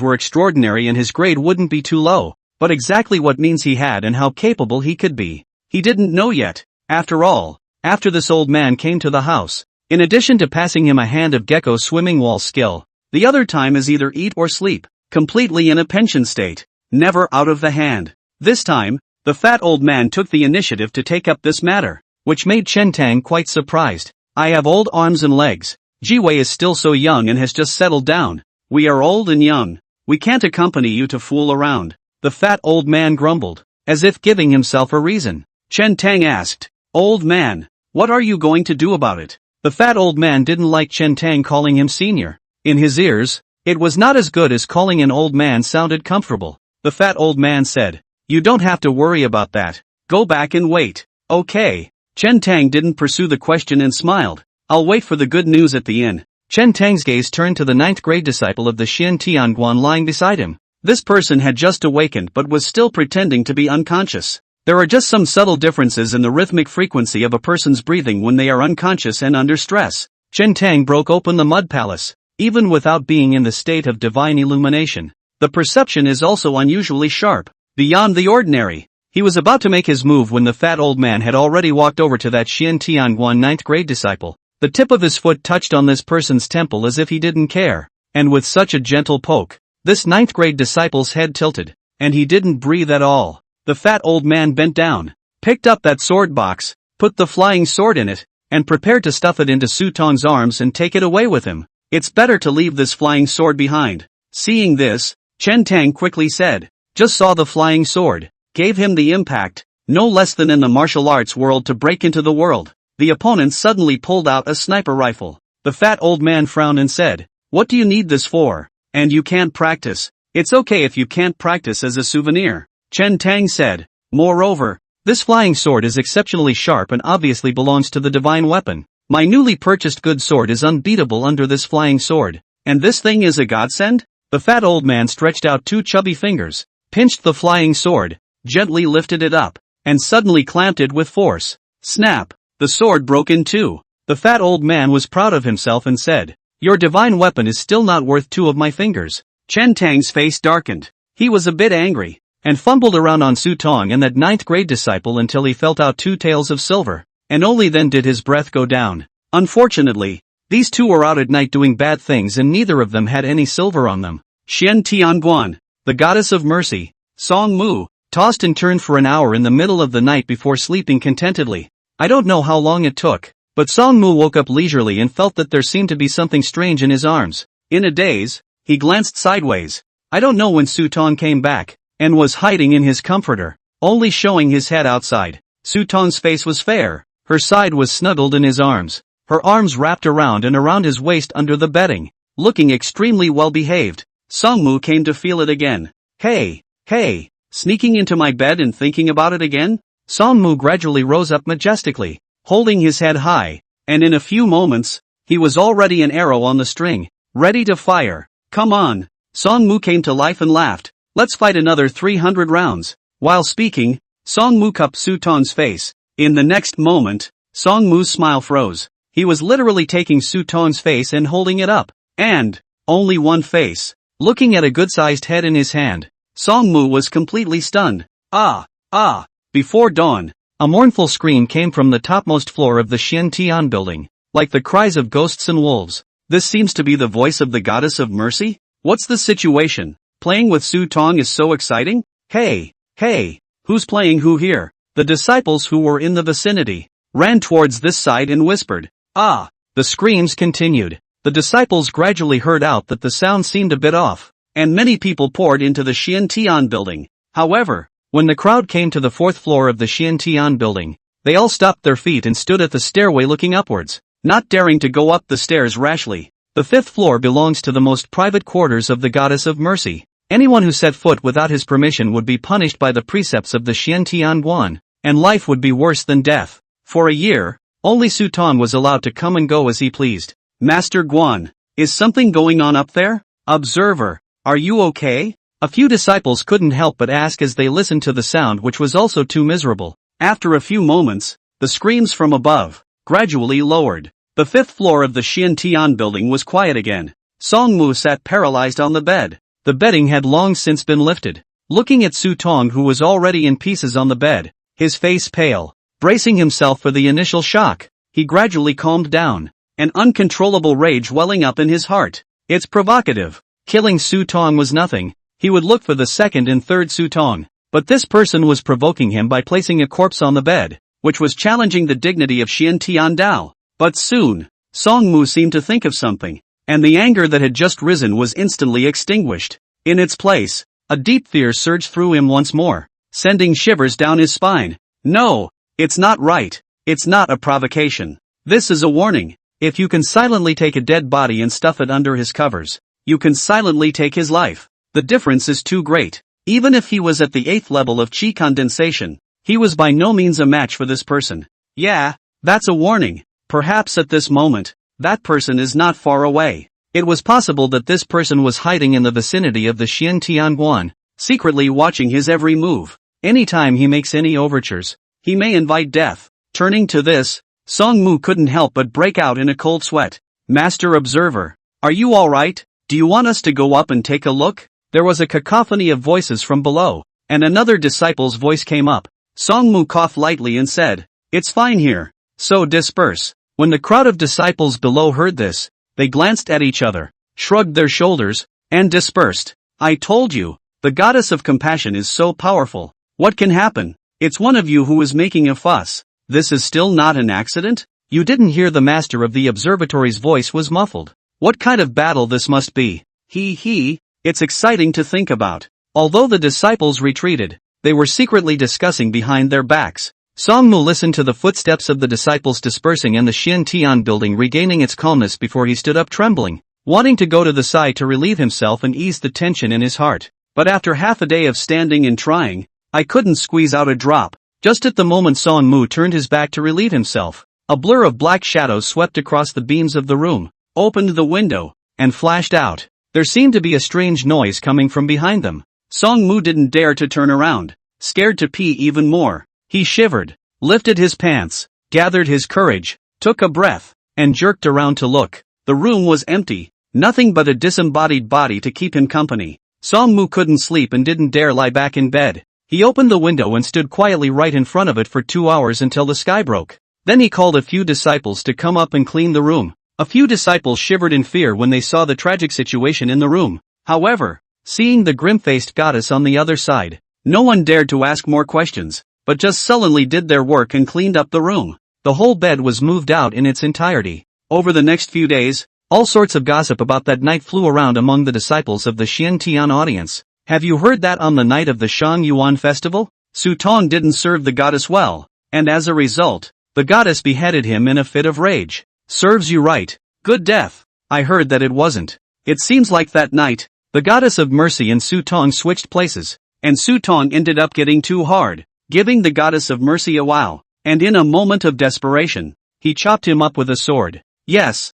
were extraordinary and his grade wouldn't be too low. But exactly what means he had and how capable he could be, he didn't know yet. After all, after this old man came to the house, in addition to passing him a hand of gecko swimming wall skill, the other time is either eat or sleep, completely in a pension state, never out of the hand. This time, the fat old man took the initiative to take up this matter, which made Chen Tang quite surprised. I have old arms and legs. Jiwei is still so young and has just settled down. We are old and young. We can't accompany you to fool around. The fat old man grumbled, as if giving himself a reason. Chen Tang asked, Old man, what are you going to do about it? The fat old man didn't like Chen Tang calling him senior. In his ears, it was not as good as calling an old man sounded comfortable. The fat old man said, You don't have to worry about that. Go back and wait. Okay. Chen Tang didn't pursue the question and smiled. I'll wait for the good news at the inn. Chen Tang's gaze turned to the 9th grade disciple of the Xian Tianguan lying beside him. This person had just awakened but was still pretending to be unconscious. There are just some subtle differences in the rhythmic frequency of a person's breathing when they are unconscious and under stress. Chen Tang broke open the mud palace. Even without being in the state of divine illumination, the perception is also unusually sharp, beyond the ordinary. He was about to make his move when the fat old man had already walked over to that Xian Tianguan 9th grade disciple. The tip of his foot touched on this person's temple as if he didn't care, and with such a gentle poke, this 9th grade disciple's head tilted, and he didn't breathe at all. The fat old man bent down, picked up that sword box, put the flying sword in it, and prepared to stuff it into Su Tong's arms and take it away with him. It's better to leave this flying sword behind. Seeing this, Chen Tang quickly said, Just saw the flying sword. Gave him the impact, no less than in the martial arts world to break into the world. The opponent suddenly pulled out a sniper rifle. The fat old man frowned and said, What do you need this for? And you can't practice. It's okay if you can't practice as a souvenir. Chen Tang said, Moreover, this flying sword is exceptionally sharp and obviously belongs to the divine weapon. My newly purchased good sword is unbeatable under this flying sword. And this thing is a godsend? The fat old man stretched out 2 chubby fingers, pinched the flying sword, gently lifted it up, and suddenly clamped it with force. Snap! The sword broke in 2. The fat old man was proud of himself and said, Your divine weapon is still not worth 2 of my fingers. Chen Tang's face darkened. He was a bit angry, and fumbled around on Su Tong and that 9th grade disciple until he felt out 2 taels of silver, and only then did his breath go down. Unfortunately, these 2 were out at night doing bad things and neither of them had any silver on them. Xian Tianguan, the goddess of mercy, Song Mu, tossed and turned for an hour in the middle of the night before sleeping contentedly. I don't know how long it took, but Song Mu woke up leisurely and felt that there seemed to be something strange in his arms. In a daze, he glanced sideways. I don't know when Sutong came back, and was hiding in his comforter, only showing his head outside. Sutong's face was fair, her side was snuggled in his arms, her arms wrapped around and around his waist under the bedding, looking extremely well behaved. Songmu came to feel it again. Hey, sneaking into my bed and thinking about it again? Songmu gradually rose up majestically, holding his head high, and in a few moments, he was already an arrow on the string, ready to fire. Come on. Songmu came to life and laughed. Let's fight another 300 rounds. While speaking, Songmu cupped Sutong's face. In the next moment, Songmu's smile froze. He was literally taking Sutong's face and holding it up. And only one face. Looking at a good-sized head in his hand, Songmu was completely stunned. Before dawn, a mournful scream came from the topmost floor of the Xiantian building, like the cries of ghosts and wolves. This seems to be the voice of the goddess of mercy? What's the situation? Playing with Sutong is so exciting? Hey, who's playing who here? The disciples who were in the vicinity ran towards this side and whispered. The screams continued. The disciples gradually heard out that the sound seemed a bit off, and many people poured into the Xiantian building. However, when the crowd came to the fourth floor of the Xiantian building, they all stopped their feet and stood at the stairway looking upwards, not daring to go up the stairs rashly. The fifth floor belongs to the most private quarters of the goddess of mercy. Anyone who set foot without his permission would be punished by the precepts of the Xiantian Guan, and life would be worse than death. For a year, only Sutong was allowed to come and go as he pleased. Master Guan, is something going on up there? Observer, are you okay? A few disciples couldn't help but ask as they listened to the sound, which was also too miserable. After a few moments, the screams from above gradually lowered. The fifth floor of the Xiantian building was quiet again. Songmu sat paralyzed on the bed. The bedding had long since been lifted. Looking at Sutong, who was already in pieces on the bed, his face pale, bracing himself for the initial shock, he gradually calmed down, an uncontrollable rage welling up in his heart. It's provocative. Killing Sutong was nothing. He would look for the second and third Sutong, but this person was provoking him by placing a corpse on the bed, which was challenging the dignity of Xiantian Dao. But soon, Songmu seemed to think of something, and the anger that had just risen was instantly extinguished. In its place, a deep fear surged through him once more, sending shivers down his spine. No, it's not right. It's not a provocation. This is a warning. If you can silently take a dead body and stuff it under his covers, you can silently take his life. The difference is too great. Even if he was at the 8th level of chi condensation, he was by no means a match for this person. Yeah, that's a warning. Perhaps at this moment, that person is not far away. It was possible that this person was hiding in the vicinity of the Xiantian Guan, secretly watching his every move. Anytime he makes any overtures, he may invite death. Turning to this, Songmu couldn't help but break out in a cold sweat. Master Observer, are you alright? Do you want us to go up and take a look? There was a cacophony of voices from below, and another disciple's voice came up. Songmu coughed lightly and said, "It's fine here. So disperse." When the crowd of disciples below heard this, they glanced at each other, shrugged their shoulders, and dispersed. I told you, the goddess of compassion is so powerful. What can happen? It's one of you who is making a fuss. This is still not an accident? You didn't hear the master of the observatory's voice was muffled. What kind of battle this must be? It's exciting to think about. Although the disciples retreated, they were secretly discussing behind their backs. Songmu listened to the footsteps of the disciples dispersing and the Xiantian building regaining its calmness before he stood up trembling, wanting to go to the side to relieve himself and ease the tension in his heart. But after half a day of standing and trying, I couldn't squeeze out a drop. Just at the moment Songmu turned his back to relieve himself, a blur of black shadows swept across the beams of the room, opened the window, and flashed out. There seemed to be a strange noise coming from behind them. Songmu didn't dare to turn around, scared to pee even more. He shivered, lifted his pants, gathered his courage, took a breath, and jerked around to look. The room was empty, nothing but a disembodied body to keep him company. Songmu couldn't sleep and didn't dare lie back in bed. He opened the window and stood quietly right in front of it for 2 hours until the sky broke. Then he called a few disciples to come up and clean the room. A few disciples shivered in fear when they saw the tragic situation in the room. However, seeing the grim-faced goddess on the other side, no one dared to ask more questions, but just sullenly did their work and cleaned up the room. The whole bed was moved out in its entirety. Over the next few days, All sorts of gossip about that night flew around among the disciples of the Xiantian audience. Have you heard that on the night of the Shang Yuan festival, Su Tong didn't serve the goddess well, and as a result, the goddess beheaded him in a fit of rage. Serves you right. Good death. I heard that it wasn't. It seems like that night, the goddess of mercy and Su Tong switched places, and Su Tong ended up getting too hard, giving the goddess of mercy a wow, and in a moment of desperation, he chopped him up with a sword. Yes,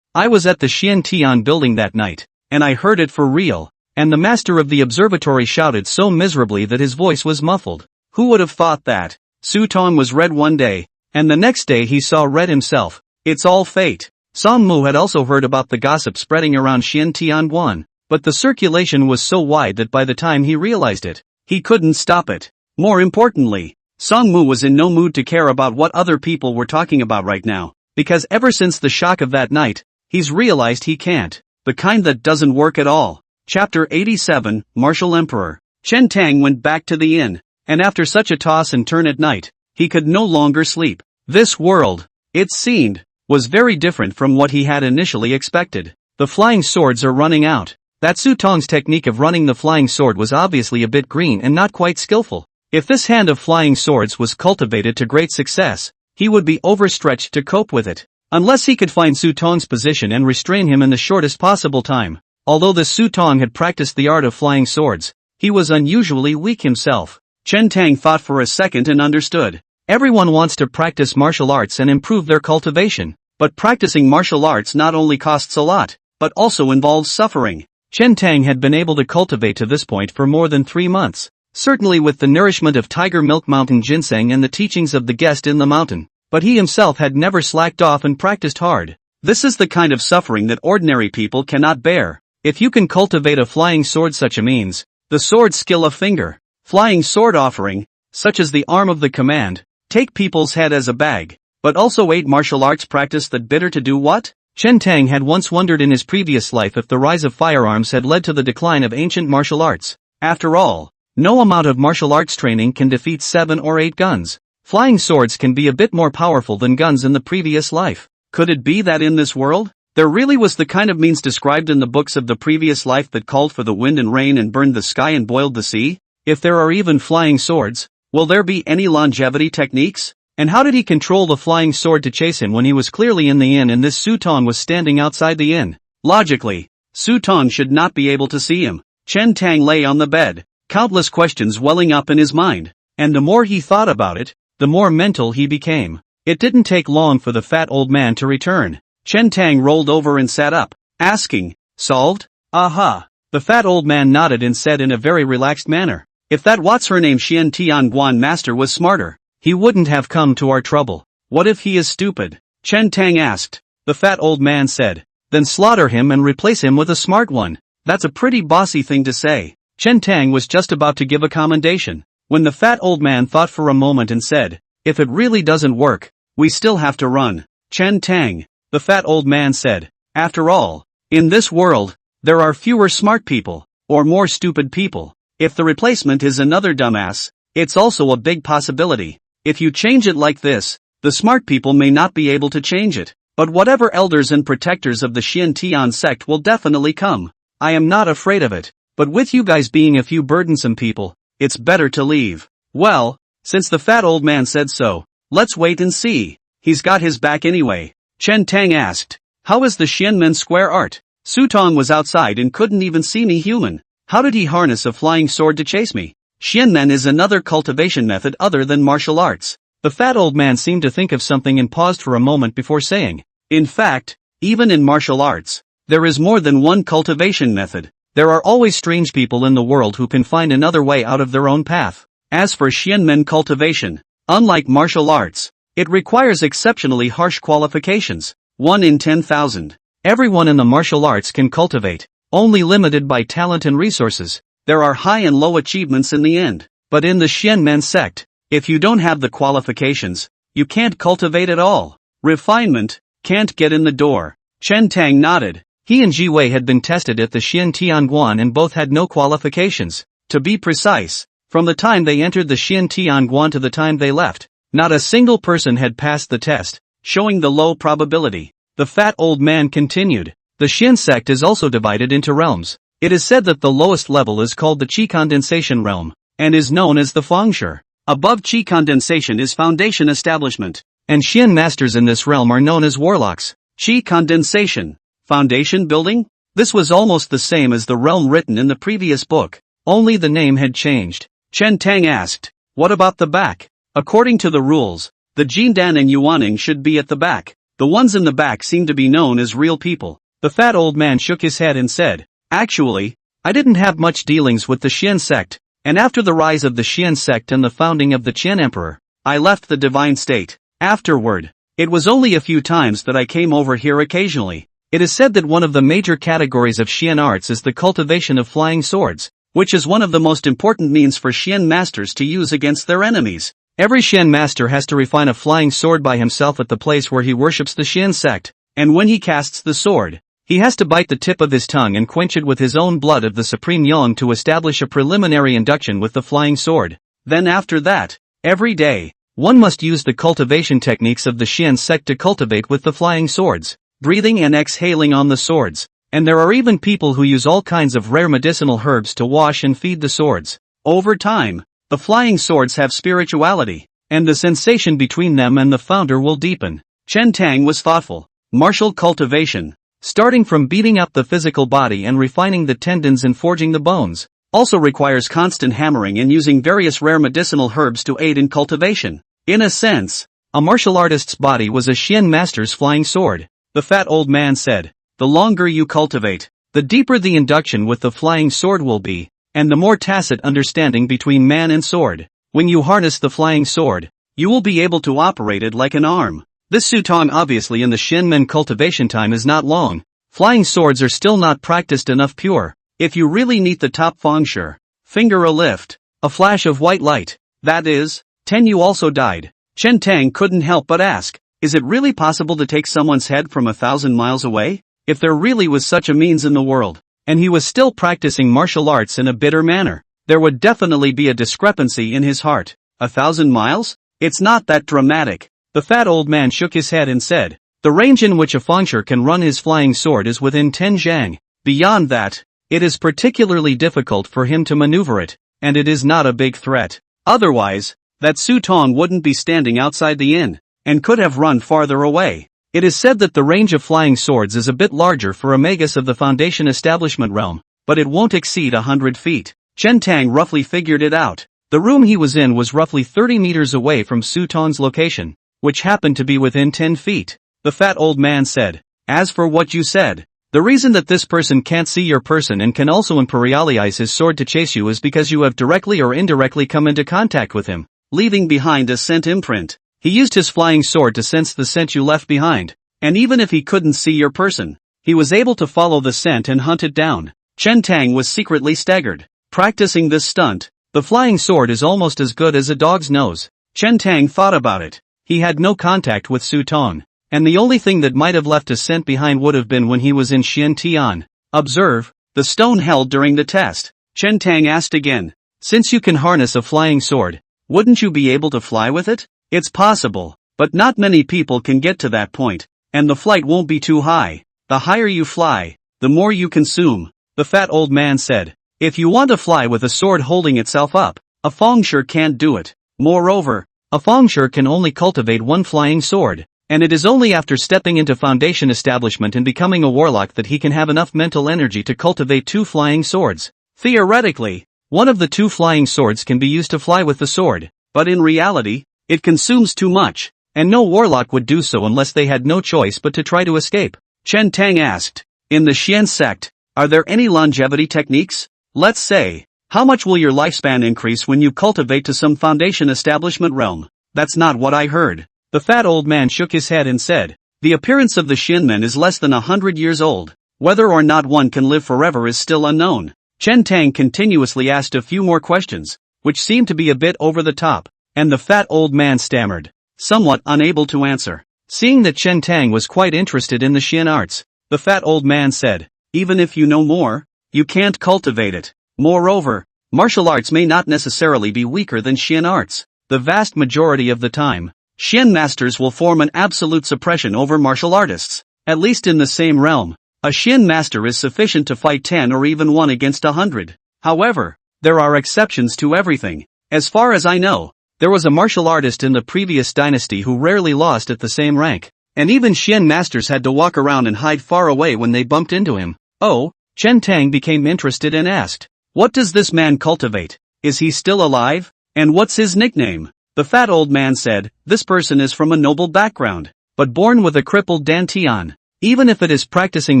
I was at the Xiantian building that night, and I heard it for real, and the master of the observatory shouted so miserably that his voice was muffled. Who would have thought that? Su Tong was red one day, and the next day he saw red himself. It's all fate. Song Mu had also heard about the gossip spreading around Xiantian, but the circulation was so wide that by the time he realized it, he couldn't stop it. More importantly, Song Mu was in no mood to care about what other people were talking about right now, because ever since the shock of that night, he's realized he can't. The kind that doesn't work at all. Chapter 87, Martial Emperor. Chen Tang went back to the inn, and after such a toss and turn at night, he could no longer sleep. This world, it seemed, was very different from what he had initially expected. The flying swords are running out. That Su Tong's technique of running the flying sword was obviously a bit green and not quite skillful. If this hand of flying swords was cultivated to great success, he would be overstretched to cope with it, unless he could find Su Tong's position and restrain him in the shortest possible time. Although the Su Tong had practiced the art of flying swords, he was unusually weak himself. Chen Tang thought for a second and understood. Everyone wants to practice martial arts and improve their cultivation, but practicing martial arts not only costs a lot, but also involves suffering. Chen Tang had been able to cultivate to this point for more than 3 months, certainly with the nourishment of tiger milk mountain ginseng and the teachings of the guest in the mountain, but he himself had never slacked off and practiced hard. This is the kind of suffering that ordinary people cannot bear. If you can cultivate a flying sword such a means, the sword skill of finger, flying sword offering, such as the arm of the command, take people's head as a bag, but also 8 martial arts practice that bitter to do what? Chen Tang had once wondered in his previous life if the rise of firearms had led to the decline of ancient martial arts. After all, no amount of martial arts training can defeat 7 or 8 guns. Flying swords can be a bit more powerful than guns in the previous life. Could it be that in this world, there really was the kind of means described in the books of the previous life that called for the wind and rain and burned the sky and boiled the sea? If there are even flying swords, will there be any longevity techniques? And how did he control the flying sword to chase him when he was clearly in the inn and this Su Tong was standing outside the inn? Logically, Su Tong should not be able to see him. Chen Tang lay on the bed, countless questions welling up in his mind, and the more he thought about it, the more mental he became. It didn't take long for the fat old man to return. Chen Tang rolled over and sat up, asking, "Solved?" "Aha." The fat old man nodded and said in a very relaxed manner, "If that what's-her-name Xiantian Guan master was smarter, he wouldn't have come to our trouble." "What if he is stupid?" Chen Tang asked. The fat old man said, "Then slaughter him and replace him with a smart one." That's a pretty bossy thing to say. Chen Tang was just about to give a commendation, when the fat old man thought for a moment and said, "If it really doesn't work, we still have to run." "Chen Tang," the fat old man said, "after all, in this world, there are fewer smart people, or more stupid people. If the replacement is another dumbass, it's also a big possibility. If you change it like this, the smart people may not be able to change it, but whatever elders and protectors of the Xiantian sect will definitely come. I am not afraid of it, but with you guys being a few burdensome people, it's better to leave." "Well, since the fat old man said so, let's wait and see. He's got his back anyway." Chen Tang asked, "How is the Xianmen square art?" Su Tong was outside and couldn't even see me human. How did he harness a flying sword to chase me? Xianmen is another cultivation method other than martial arts. The fat old man seemed to think of something and paused for a moment before saying, "In fact, even in martial arts, there is more than one cultivation method. There are always strange people in the world who can find another way out of their own path. As for Xianmen cultivation, unlike martial arts, it requires exceptionally harsh qualifications. 1 in 10,000. Everyone in the martial arts can cultivate, only limited by talent and resources. There are high and low achievements in the end. But in the Xianmen sect, if you don't have the qualifications, you can't cultivate at all. Refinement can't get in the door." Chen Tang nodded. He and Ji Wei had been tested at the Xiantianguan and both had no qualifications. To be precise, from the time they entered the Xiantianguan to the time they left, not a single person had passed the test, showing the low probability. The fat old man continued. The Xian sect is also divided into realms. It is said that the lowest level is called the Qi condensation realm, and is known as the Fangshi. Above Qi condensation is foundation establishment, and Xian masters in this realm are known as warlocks. Qi condensation, foundation building? This was almost the same as the realm written in the previous book, only the name had changed. Chen Tang asked, what about the back? According to the rules, the Jindan and Yuaning should be at the back. The ones in the back seem to be known as real people. The fat old man shook his head and said, actually, I didn't have much dealings with the Xian sect, and after the rise of the Xian sect and the founding of the Qian emperor, I left the divine state. Afterward, it was only a few times that I came over here occasionally. It is said that one of the major categories of Xian arts is the cultivation of flying swords, which is one of the most important means for Xian masters to use against their enemies. Every Xian master has to refine a flying sword by himself at the place where he worships the Xian sect, and when he casts the sword, he has to bite the tip of his tongue and quench it with his own blood of the supreme yang to establish a preliminary induction with the flying sword. Then after that, every day, one must use the cultivation techniques of the Xian sect to cultivate with the flying swords, breathing and exhaling on the swords, and there are even people who use all kinds of rare medicinal herbs to wash and feed the swords. Over time, the flying swords have spirituality, and the sensation between them and the founder will deepen. Chen Tang was thoughtful. Martial cultivation, starting from beating up the physical body and refining the tendons and forging the bones, also requires constant hammering and using various rare medicinal herbs to aid in cultivation. In a sense, a martial artist's body was a Xian master's flying sword. The fat old man said, the longer you cultivate, the deeper the induction with the flying sword will be, and the more tacit understanding between man and sword. When you harness the flying sword, you will be able to operate it like an arm. This Sutong obviously in the Xianmen cultivation time is not long. Flying swords are still not practiced enough pure. If you really need the top Fangshi, finger a lift, a flash of white light, that is, 10 you also died. Chen Tang couldn't help but ask, is it really possible to take someone's head from 1,000 miles away? If there really was such a means in the world, and he was still practicing martial arts in a bitter manner, there would definitely be a discrepancy in his heart. 1,000 miles? It's not that dramatic. The fat old man shook his head and said, the range in which a Fangshi can run his flying sword is within 10 zhang. Beyond that, it is particularly difficult for him to maneuver it, and it is not a big threat. Otherwise, that Su Tong wouldn't be standing outside the inn, and could have run farther away. It is said that the range of flying swords is a bit larger for a magus of the foundation establishment realm, but it won't exceed 100 feet. Chen Tang roughly figured it out. The room he was in was roughly 30 meters away from Su Tong's location, which happened to be within 10 feet. The fat old man said, as for what you said, the reason that this person can't see your person and can also imperialize his sword to chase you is because you have directly or indirectly come into contact with him, leaving behind a scent imprint. He used his flying sword to sense the scent you left behind, and even if he couldn't see your person, he was able to follow the scent and hunt it down. Chen Tang was secretly staggered. Practicing this stunt, the flying sword is almost as good as a dog's nose. Chen Tang thought about it. He had no contact with Su Tong, and the only thing that might have left a scent behind would have been when he was in Xian Tian. Observe, the stone held during the test. Chen Tang asked again, since you can harness a flying sword, wouldn't you be able to fly with it? It's possible, but not many people can get to that point, and the flight won't be too high. The higher you fly, the more you consume. The fat old man said, if you want to fly with a sword holding itself up, a Fangshi can't do it. Moreover, a Fangshi can only cultivate one flying sword, and it is only after stepping into foundation establishment and becoming a warlock that he can have enough mental energy to cultivate two flying swords. Theoretically, one of the two flying swords can be used to fly with the sword, but in reality, it consumes too much, and no warlock would do so unless they had no choice but to try to escape. Chen Tang asked, in the Xian sect, are there any longevity techniques? Let's say, how much will your lifespan increase when you cultivate to some foundation establishment realm? That's not what I heard. The fat old man shook his head and said, the appearance of the Xianmen is less than 100 years old. Whether or not one can live forever is still unknown. Chen Tang continuously asked a few more questions, which seemed to be a bit over the top, and the fat old man stammered, somewhat unable to answer. Seeing that Chen Tang was quite interested in the Xian arts, the fat old man said, even if you know more, you can't cultivate it. Moreover, martial arts may not necessarily be weaker than Xian arts. The vast majority of the time, Xian masters will form an absolute suppression over martial artists. At least in the same realm, a Shin master is sufficient to fight 10 or even 1 against 100. However, there are exceptions to everything. As far as I know, there was a martial artist in the previous dynasty who rarely lost at the same rank. And even Shin masters had to walk around and hide far away when they bumped into him. Oh, Chen Tang became interested and asked, "What does this man cultivate? Is he still alive? And what's his nickname?" The fat old man said, "This person is from a noble background, but born with a crippled dantian. Even if it is practicing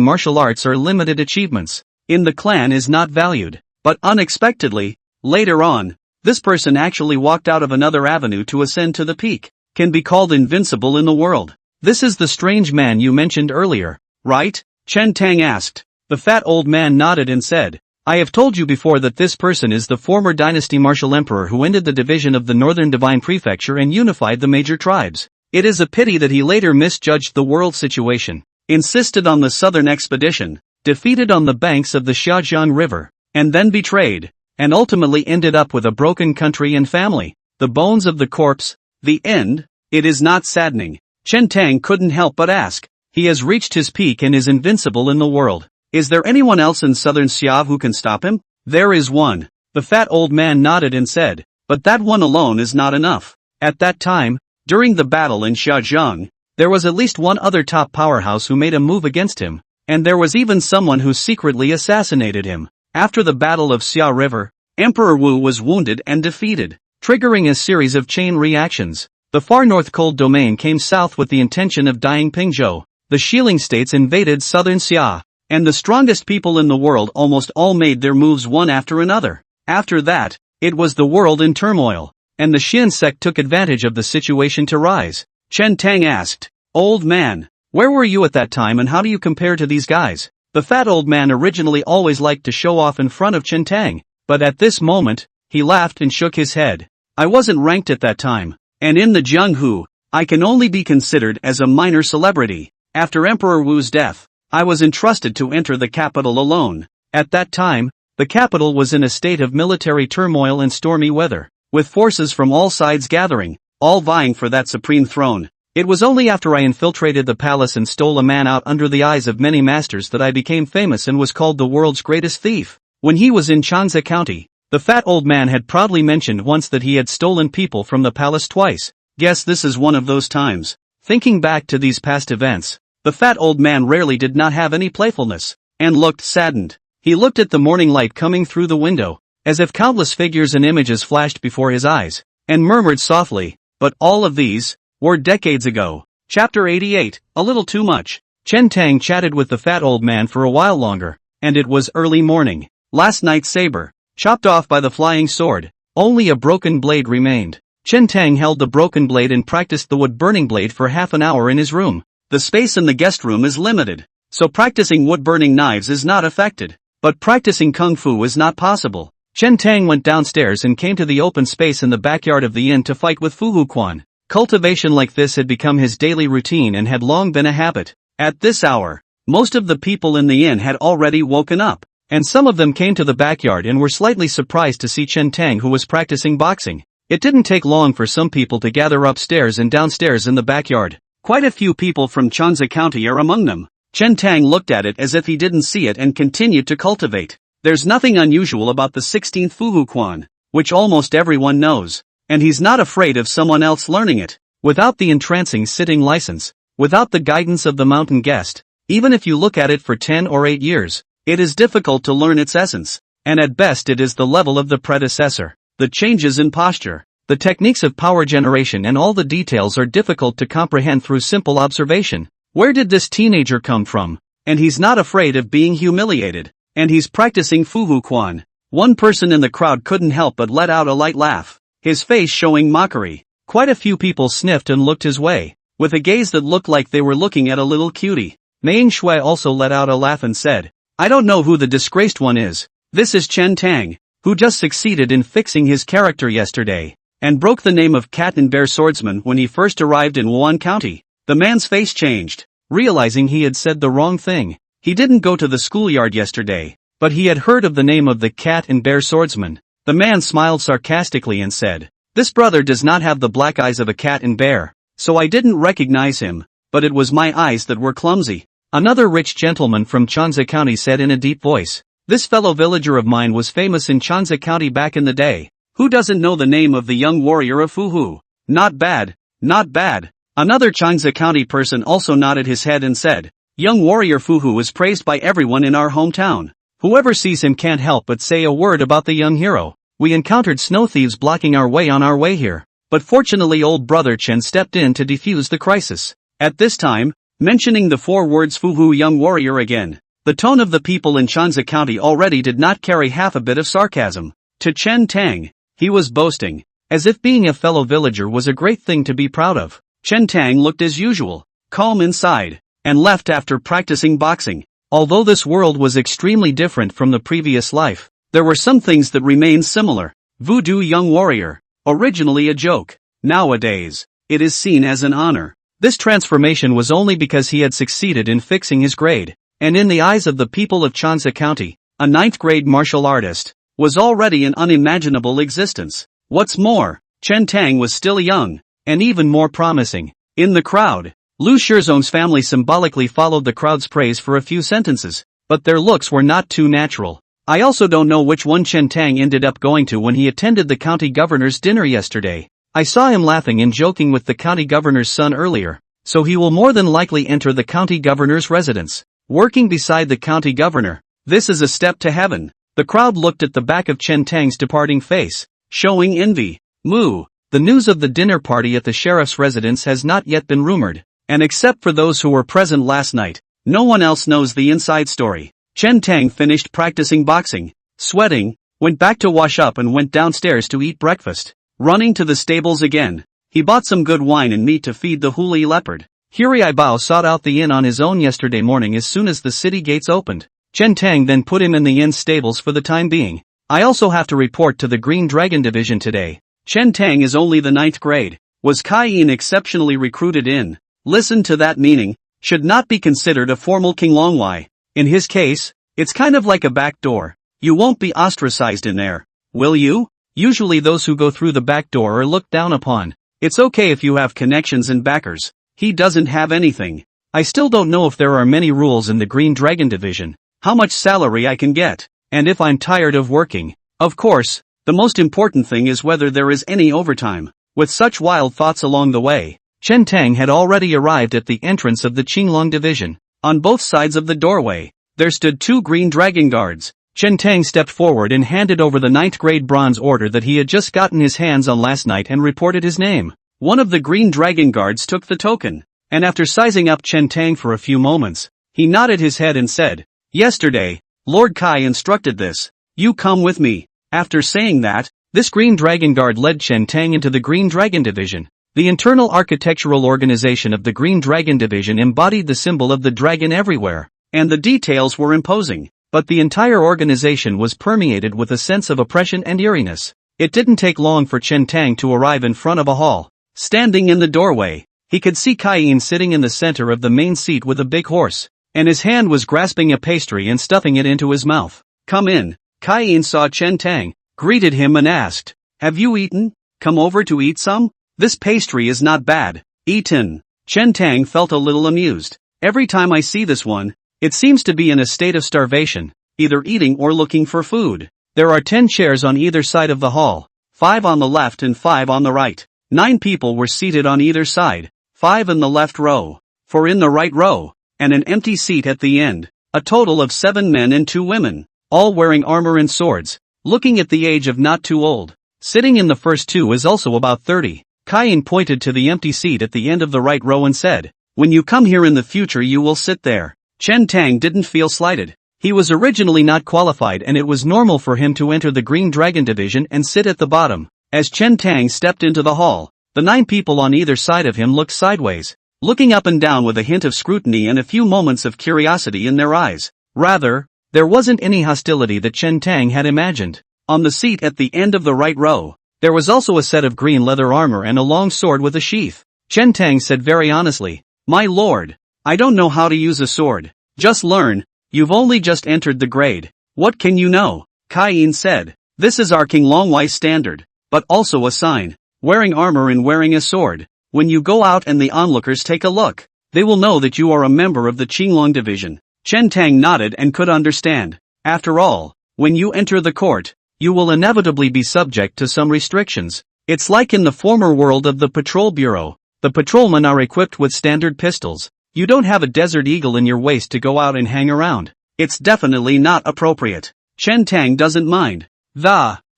martial arts or limited achievements in the clan is not valued." But unexpectedly, later on, this person actually walked out of another avenue to ascend to the peak, can be called invincible in the world. "This is the strange man you mentioned earlier, right?" Chen Tang asked. The fat old man nodded and said, "I have told you before that this person is the former dynasty martial emperor who ended the division of the northern divine prefecture and unified the major tribes. It is a pity that he later misjudged the world situation, insisted on the southern expedition, defeated on the banks of the Xiaojiang River, and then betrayed, and ultimately ended up with a broken country and family. The bones of the corpse, the end. It is not saddening." Chen Tang couldn't help but ask. He has reached his peak and is invincible in the world. Is there anyone else in southern Xiao who can stop him? There is one. The fat old man nodded and said, but that one alone is not enough. At that time, during the battle in Xiaojiang, there was at least one other top powerhouse who made a move against him, and there was even someone who secretly assassinated him. After the Battle of Xia River, Emperor Wu was wounded and defeated, triggering a series of chain reactions. The far north cold domain came south with the intention of dying Pingzhou. The Xiling states invaded southern Xia, and the strongest people in the world almost all made their moves one after another. After that, it was the world in turmoil, and the Xin sect took advantage of the situation to rise. Chen Tang asked, "Old man, where were you at that time and how do you compare to these guys?" The fat old man originally always liked to show off in front of Chen Tang, but at this moment, he laughed and shook his head. "I wasn't ranked at that time. And in the Jianghu, I can only be considered as a minor celebrity. After Emperor Wu's death, I was entrusted to enter the capital alone. At that time, the capital was in a state of military turmoil and stormy weather, with forces from all sides gathering, all vying for that supreme throne. It was only after I infiltrated the palace and stole a man out under the eyes of many masters that I became famous and was called the world's greatest thief." When he was in Chanze County, the fat old man had proudly mentioned once that he had stolen people from the palace twice. Guess this is one of those times. Thinking back to these past events, the fat old man rarely did not have any playfulness, and looked saddened. He looked at the morning light coming through the window, as if countless figures and images flashed before his eyes, and murmured softly, "But all of these were decades ago." Chapter 88, A Little Too Much. Chen Tang chatted with the fat old man for a while longer, and it was early morning. Last night's saber, chopped off by the flying sword, only a broken blade remained. Chen Tang held the broken blade and practiced the wood-burning blade for half an hour in his room. The space in the guest room is limited, so practicing wood-burning knives is not affected. But practicing kung fu is not possible. Chen Tang went downstairs and came to the open space in the backyard of the inn to fight with Fu Huquan. Cultivation like this had become his daily routine and had long been a habit. At this hour, most of the people in the inn had already woken up, and some of them came to the backyard and were slightly surprised to see Chen Tang, who was practicing boxing. It didn't take long for some people to gather upstairs and downstairs in the backyard. Quite a few people from Chanze County are among them. Chen Tang looked at it as if he didn't see it and continued to cultivate. There's nothing unusual about the 16th Fu Huquan, which almost everyone knows, and he's not afraid of someone else learning it. Without the entrancing sitting license, without the guidance of the mountain guest, even if you look at it for 10 or 8 years, it is difficult to learn its essence, and at best it is the level of the predecessor. The changes in posture, the techniques of power generation and all the details are difficult to comprehend through simple observation. Where did this teenager come from? And he's not afraid of being humiliated, and he's practicing Fu Huquan. One person in the crowd couldn't help but let out a light laugh, his face showing mockery. Quite a few people sniffed and looked his way, with a gaze that looked like they were looking at a little cutie. Meng Shui also let out a laugh and said, "I don't know who the disgraced one is. This is Chen Tang, who just succeeded in fixing his character yesterday, and broke the name of Cat and Bear Swordsman when he first arrived in Wan County." The man's face changed, realizing he had said the wrong thing. He didn't go to the schoolyard yesterday, but he had heard of the name of the Cat and Bear Swordsman. The man smiled sarcastically and said, "This brother does not have the black eyes of a cat and bear, so I didn't recognize him, but it was my eyes that were clumsy." Another rich gentleman from Chanza County said in a deep voice. This fellow villager of mine was famous in Chanza County back in the day. Who doesn't know the name of the young warrior of Fuhu? Not bad, not bad. Another Chanza County person also nodded his head and said, young warrior Fuhu is praised by everyone in our hometown. Whoever sees him can't help but say a word about the young hero. We encountered snow thieves blocking our way on our way here, but fortunately old brother Chen stepped in to defuse the crisis. At this time, mentioning the 4 words Fuhu young warrior again, the tone of the people in Chanza County already did not carry half a bit of sarcasm. To Chen Tang, he was boasting, as if being a fellow villager was a great thing to be proud of. Chen Tang looked as usual, calm inside, and left after practicing boxing. Although this world was extremely different from the previous life, there were some things that remained similar. Voodoo young warrior, originally a joke, nowadays, it is seen as an honor. This transformation was only because he had succeeded in fixing his grade, and in the eyes of the people of Chanza County, a 9th grade martial artist was already an unimaginable existence. What's more, Chen Tang was still young, and even more promising. In the crowd, Lu Shizong's family symbolically followed the crowd's praise for a few sentences, but their looks were not too natural. I also don't know which one Chen Tang ended up going to when he attended the county governor's dinner yesterday. I saw him laughing and joking with the county governor's son earlier, so he will more than likely enter the county governor's residence, working beside the county governor. This is a step to heaven. The crowd looked at the back of Chen Tang's departing face, showing envy. Moo, the news of the dinner party at the sheriff's residence has not yet been rumored. And except for those who were present last night, no one else knows the inside story. Chen Tang finished practicing boxing, sweating, went back to wash up and went downstairs to eat breakfast. Running to the stables again, he bought some good wine and meat to feed the Huli leopard. Huri Bao sought out the inn on his own yesterday morning as soon as the city gates opened. Chen Tang then put him in the inn's stables for the time being. I also have to report to the Green Dragon Division today. Chen Tang is only the 9th grade. Was Kai Yin exceptionally recruited in? Listen to that meaning, should not be considered a formal King Longwei. In his case, it's kind of like a back door. You won't be ostracized in there, will you? Usually those who go through the back door are looked down upon. It's okay if you have connections and backers. He doesn't have anything. I still don't know if there are many rules in the Green Dragon Division, how much salary I can get, and if I'm tired of working. Of course, the most important thing is whether there is any overtime. With such wild thoughts along the way, Chen Tang had already arrived at the entrance of the Qinglong Division. On both sides of the doorway, there stood 2 green dragon guards. Chen Tang stepped forward and handed over the 9th grade bronze order that he had just gotten his hands on last night and reported his name. One of the green dragon guards took the token, and after sizing up Chen Tang for a few moments, he nodded his head and said, yesterday, Lord Kai instructed this. You come with me. After saying that, this green dragon guard led Chen Tang into the Green Dragon Division. The internal architectural organization of the Green Dragon Division embodied the symbol of the dragon everywhere, and the details were imposing, but the entire organization was permeated with a sense of oppression and eeriness. It didn't take long for Chen Tang to arrive in front of a hall. Standing in the doorway, he could see Kai Yin sitting in the center of the main seat with a big horse, and his hand was grasping a pastry and stuffing it into his mouth. Come in. Kai Yin saw Chen Tang, greeted him and asked, have you eaten? Come over to eat some? This pastry is not bad. Eaten. Chen Tang felt a little amused. Every time I see this one, it seems to be in a state of starvation, either eating or looking for food. There are 10 chairs on either side of the hall, 5 on the left and 5 on the right. 9 people were seated on either side, 5 in the left row, 4 in the right row, and an empty seat at the end. A total of 7 men and 2 women, all wearing armor and swords, looking at the age of not too old. Sitting in the first 2 is also about 30. Kai Yin pointed to the empty seat at the end of the right row and said, when you come here in the future you will sit there. Chen Tang didn't feel slighted. He was originally not qualified and it was normal for him to enter the Green Dragon Division and sit at the bottom. As Chen Tang stepped into the hall, the 9 people on either side of him looked sideways, looking up and down with a hint of scrutiny and a few moments of curiosity in their eyes. Rather, there wasn't any hostility that Chen Tang had imagined. On the seat at the end of the right row, there was also a set of green leather armor and a long sword with a sheath. Chen Tang said very honestly, my lord, I don't know how to use a sword. Just learn, you've only just entered the grade. What can you know? Kai Yin said, this is our King Longwei standard, but also a sign. Wearing armor and wearing a sword. When you go out and the onlookers take a look, They will know that you are a member of the Qinglong division. Chen Tang nodded and could understand. After all, when you enter the court, you will inevitably be subject to some restrictions. It's like in the former world of the patrol bureau. The patrolmen are equipped with standard pistols. You don't have a Desert Eagle in your waist to go out and hang around. It's definitely not appropriate. Chen Tang doesn't mind.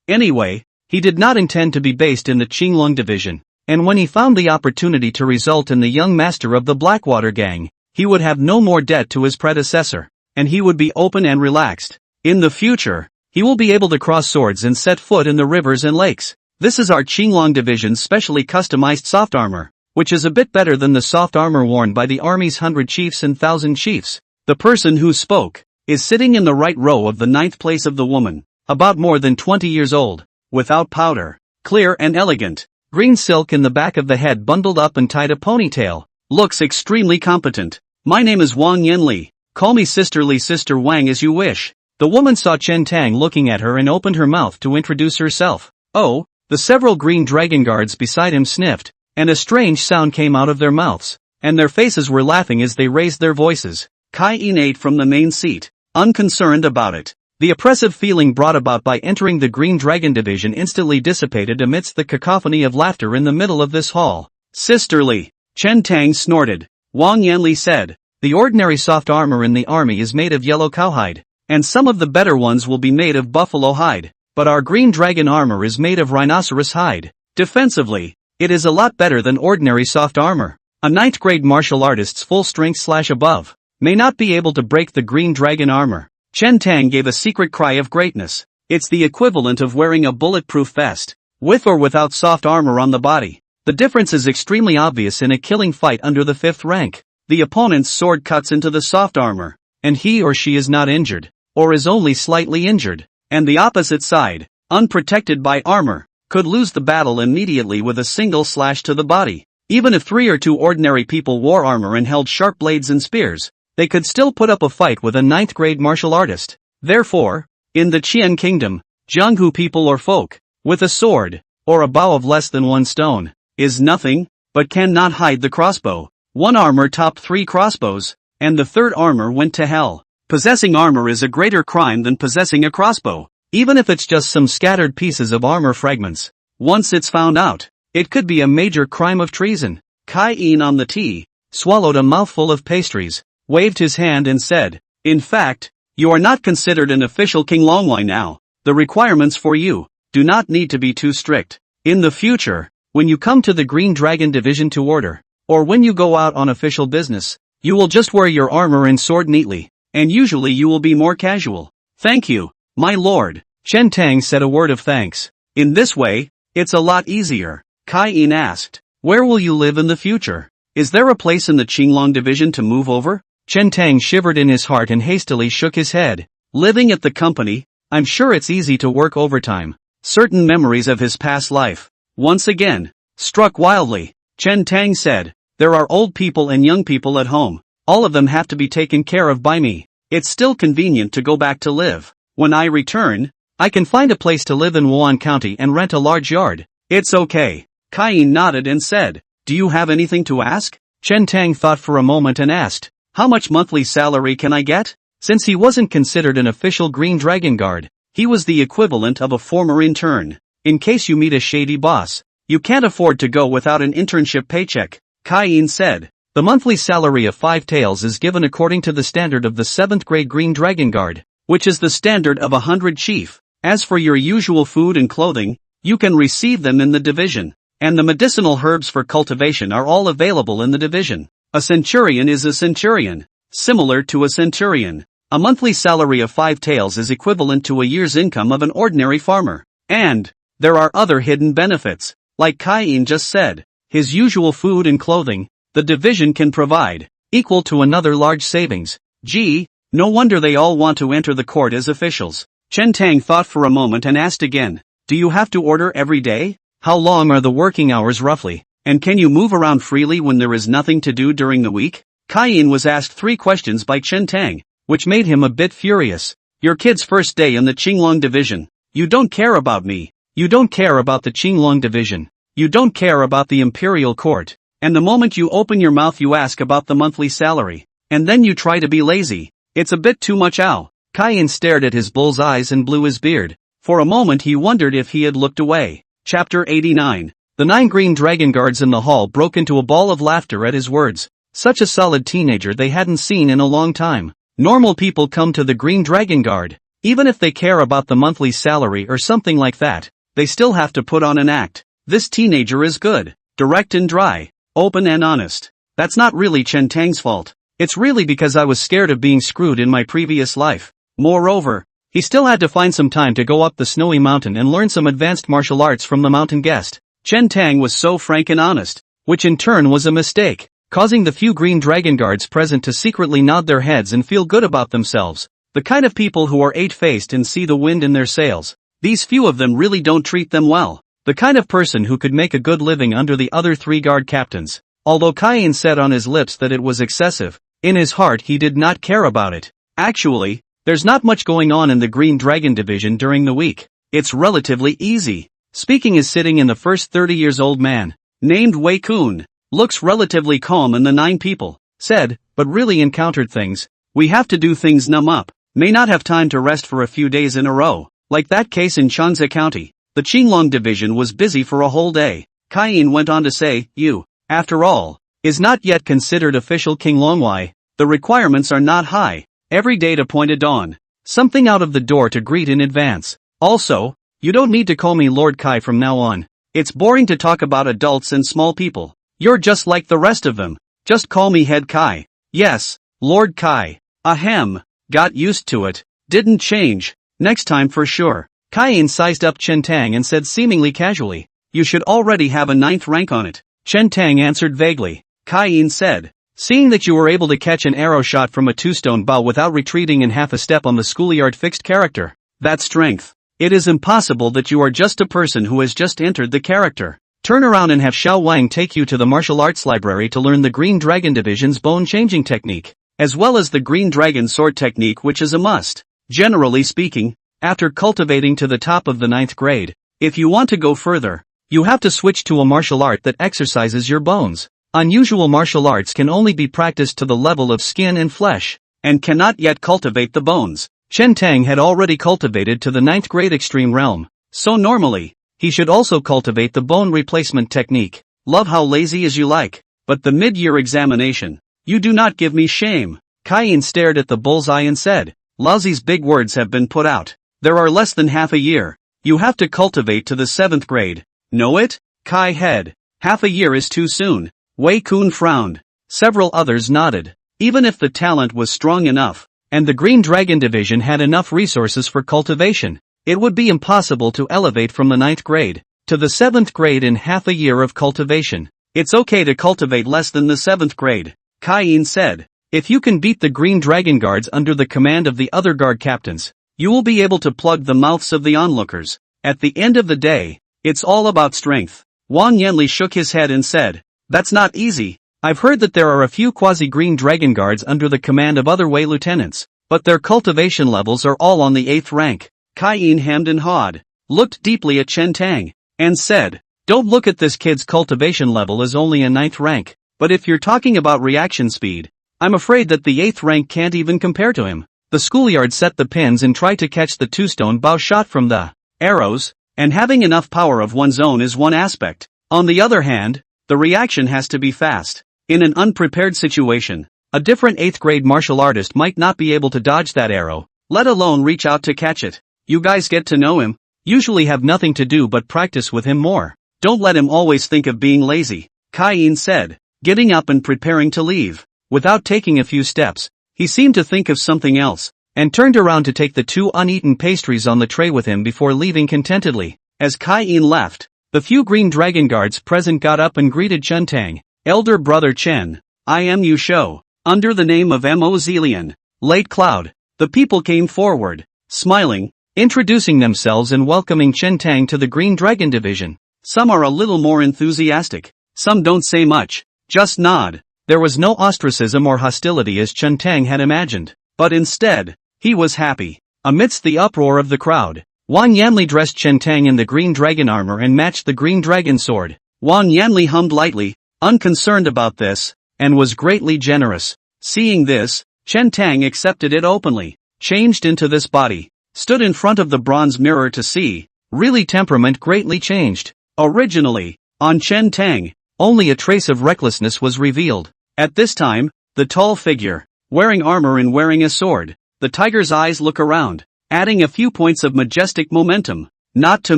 Anyway, he did not intend to be based in the Qinglong division, and when he found the opportunity to result in the young master of the Blackwater gang, he would have no more debt to his predecessor, and he would be open and relaxed. In the future, he will be able to cross swords and set foot in the rivers and lakes. This is our Qinglong division's specially customized soft armor, which is a bit better than the soft armor worn by the army's 100 chiefs and 1,000 chiefs. The person who spoke is sitting in the right row of the 9th place of the woman, about more than 20 years old, without powder, clear and elegant, green silk in the back of the head bundled up and tied a ponytail, looks extremely competent. My name is Wang Yanli, call me Sisterly Sister Wang as you wish. The woman saw Chen Tang looking at her and opened her mouth to introduce herself. Oh, the several green dragon guards beside him sniffed, and a strange sound came out of their mouths, and their faces were laughing as they raised their voices. Kai Yin ate from the main seat, unconcerned about it. The oppressive feeling brought about by entering the Green Dragon Division instantly dissipated amidst the cacophony of laughter in the middle of this hall. Sisterly, Chen Tang snorted. Wang Yanli said, the ordinary soft armor in the army is made of yellow cowhide, and some of the better ones will be made of buffalo hide, but our Green Dragon armor is made of rhinoceros hide. Defensively, it is a lot better than ordinary soft armor. A 9th grade martial artist's full strength / above may not be able to break the Green Dragon armor. Chen Tang gave a secret cry of greatness. It's the equivalent of wearing a bulletproof vest, with or without soft armor on the body. The difference is extremely obvious in a killing fight under the 5th rank. The opponent's sword cuts into the soft armor, and he or she is not injured, or is only slightly injured, and the opposite side, unprotected by armor, could lose the battle immediately with a single slash to the body. Even if 3 or 2 ordinary people wore armor and held sharp blades and spears, they could still put up a fight with a 9th grade martial artist. Therefore, in the Qian kingdom, Jianghu people or folk, with a sword, or a bow of less than 1 stone, is nothing, but cannot hide the crossbow. 1 armor topped 3 crossbows, and the 3rd armor went to hell. Possessing armor is a greater crime than possessing a crossbow, even if it's just some scattered pieces of armor fragments. Once it's found out, it could be a major crime of treason. Kai Yin on the tea, swallowed a mouthful of pastries, waved his hand and said, in fact, you are not considered an official Qinglongwai now. The requirements for you do not need to be too strict. In the future, when you come to the Green Dragon Division to order, or when you go out on official business, you will just wear your armor and sword neatly, and usually you will be more casual. Thank you, my lord. Chen Tang said a word of thanks. In this way, it's a lot easier. Kai Yin asked, where will you live in the future? Is there a place in the Qinglong Division to move over? Chen Tang shivered in his heart and hastily shook his head. Living at the company, I'm sure it's easy to work overtime. Certain memories of his past life, once again, struck wildly. Chen Tang said, there are old people and young people at home. All of them have to be taken care of by me. It's still convenient to go back to live. When I return, I can find a place to live in Wan County and rent a large yard. It's okay. Kai Yin nodded and said, do you have anything to ask? Chen Tang thought for a moment and asked, how much monthly salary can I get? Since he wasn't considered an official Green Dragon Guard, he was the equivalent of a former intern. In case you meet a shady boss, you can't afford to go without an internship paycheck. Kai Yin said, the monthly salary of 5 taels is given according to the standard of the 7th grade Green Dragon Guard, which is the standard of 100 chief. As for your usual food and clothing, you can receive them in the division, and the medicinal herbs for cultivation are all available in the division. A centurion is a centurion, similar to a centurion. A monthly salary of 5 taels is equivalent to a year's income of an ordinary farmer. And there are other hidden benefits, like Kai Yin just said. His usual food and clothing, the division can provide, equal to another large savings. Gee, no wonder they all want to enter the court as officials. Chen Tang thought for a moment and asked again, do you have to order every day? How long are the working hours roughly? And can you move around freely when there is nothing to do during the week? Kai Yin was asked 3 questions by Chen Tang, which made him a bit furious. Your kid's first day in the Qinglong division. You don't care about me. You don't care about the Qinglong division. You don't care about the imperial court. And the moment you open your mouth you ask about the monthly salary. And then you try to be lazy. It's a bit too much ow. Kai-in stared at his bull's eyes and blew his beard. For a moment he wondered if he had looked away. Chapter 89. The 9 green dragon guards in the hall broke into a ball of laughter at his words. Such a solid teenager they hadn't seen in a long time. Normal people come to the green dragon guard. Even if they care about the monthly salary or something like that, they still have to put on an act. This teenager is good, direct and dry, open and honest. That's not really Chen Tang's fault. It's really because I was scared of being screwed in my previous life. Moreover, he still had to find some time to go up the snowy mountain and learn some advanced martial arts from the mountain guest. Chen Tang was so frank and honest, which in turn was a mistake, causing the few green dragon guards present to secretly nod their heads and feel good about themselves. The kind of people who are eight-faced and see the wind in their sails. These few of them really don't treat them well. The kind of person who could make a good living under the other 3 guard captains. Although Kai-in said on his lips that it was excessive, in his heart he did not care about it. Actually, there's not much going on in the Green Dragon Division during the week. It's relatively easy. Speaking is sitting in the first 30 years old man, named Wei Kun. Looks relatively calm and the 9 people, said, but really encountered things. We have to do things numb up. May not have time to rest for a few days in a row. Like that case in Shanxi County. The Qinglong division was busy for a whole day. Kai-in went on to say, you, after all, is not yet considered official King Longwei. The requirements are not high. Every day to point at dawn. Something out of the door to greet in advance. Also, you don't need to call me Lord Kai from now on. It's boring to talk about adults and small people. You're just like the rest of them. Just call me Head Kai. Yes, Lord Kai. Ahem. Got used to it. Didn't change. Next time for sure. Kai-in sized up Chen Tang and said seemingly casually, you should already have a 9th rank on it. Chen Tang answered vaguely. Kai-in said, seeing that you were able to catch an arrow shot from a 2-stone bow without retreating in half a step on the schoolyard fixed character. That's strength. It is impossible that you are just a person who has just entered the character. Turn around and have Xiao Wang take you to the martial arts library to learn the Green Dragon Division's bone changing technique, as well as the Green Dragon sword technique, which is a must. Generally speaking, after cultivating to the top of the 9th grade, if you want to go further, you have to switch to a martial art that exercises your bones. Unusual martial arts can only be practiced to the level of skin and flesh, and cannot yet cultivate the bones. Chen Tang had already cultivated to the 9th grade extreme realm, so normally, he should also cultivate the bone replacement technique. Love how lazy as you like, but the mid-year examination, you do not give me shame. Kai-in stared at the bullseye and said, Laozi's big words have been put out. There are less than half a year. You have to cultivate to the 7th grade. Know it? Kai head. Half a year is too soon. Wei Kun frowned. Several others nodded. Even if the talent was strong enough, and the Green Dragon Division had enough resources for cultivation, it would be impossible to elevate from the 9th grade to the 7th grade in half a year of cultivation. It's okay to cultivate less than the 7th grade, Kai-in said. If you can beat the Green Dragon Guards under the command of the other guard captains, you will be able to plug the mouths of the onlookers. At the end of the day, it's all about strength. Wang Yanli shook his head and said, that's not easy. I've heard that there are a few quasi-green dragon guards under the command of other Wei lieutenants, but their cultivation levels are all on the 8th rank. Kai-in hemmed and hawed, looked deeply at Chen Tang, and said, don't look at this kid's cultivation level as only a 9th rank, but if you're talking about reaction speed, I'm afraid that the 8th rank can't even compare to him. The schoolyard set the pins and tried to catch the 2-stone bow shot from the arrows, and having enough power of one's own is one aspect. On the other hand, the reaction has to be fast. In an unprepared situation, a different 8th grade martial artist might not be able to dodge that arrow, let alone reach out to catch it. You guys get to know him, usually have nothing to do but practice with him more. Don't let him always think of being lazy, Kai-in said, getting up and preparing to leave. Without taking a few steps, he seemed to think of something else, and turned around to take the 2 uneaten pastries on the tray with him before leaving contentedly. As Kai-in left, the few Green Dragon Guards present got up and greeted Chen Tang. Elder Brother Chen, I am Yu Shou, under the name of Mo Zelian, Late Cloud. The people came forward, smiling, introducing themselves and welcoming Chen Tang to the Green Dragon Division. Some are a little more enthusiastic, some don't say much, just nod. There was no ostracism or hostility as Chen Tang had imagined, but instead, he was happy. Amidst the uproar of the crowd, Wan Yanli dressed Chen Tang in the green dragon armor and matched the green dragon sword. Wan Yanli hummed lightly, unconcerned about this, and was greatly generous. Seeing this, Chen Tang accepted it openly, changed into this body, stood in front of the bronze mirror to see. Really, temperament greatly changed. Originally, on Chen Tang, only a trace of recklessness was revealed. At this time, the tall figure, wearing armor and wearing a sword, the tiger's eyes look around, adding a few points of majestic momentum. Not to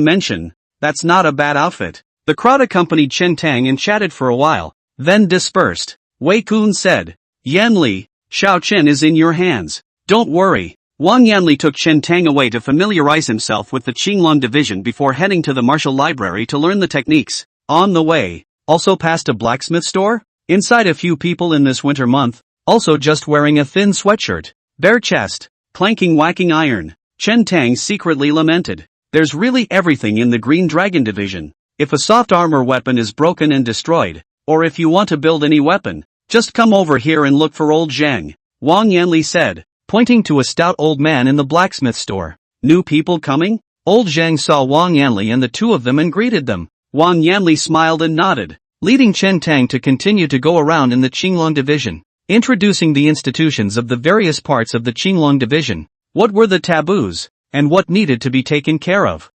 mention, that's not a bad outfit. The crowd accompanied Chen Tang and chatted for a while, then dispersed. Wei Kun said, Yanli, Xiao Chen is in your hands. Don't worry. Wang Yanli took Chen Tang away to familiarize himself with the Qinglong division before heading to the martial library to learn the techniques. On the way, also past a blacksmith store. Inside, a few people in this winter month, also just wearing a thin sweatshirt, bare chest, clanking whacking iron. Chen Tang secretly lamented. There's really everything in the Green Dragon division. If a soft armor weapon is broken and destroyed, or if you want to build any weapon, just come over here and look for old Zhang, Wang Yanli said, pointing to a stout old man in the blacksmith store. New people coming? Old Zhang saw Wang Yanli and the two of them and greeted them. Wang Yanli smiled and nodded, leading Chen Tang to continue to go around in the Qinglong division, introducing the institutions of the various parts of the Qinglong division. What were the taboos, and what needed to be taken care of?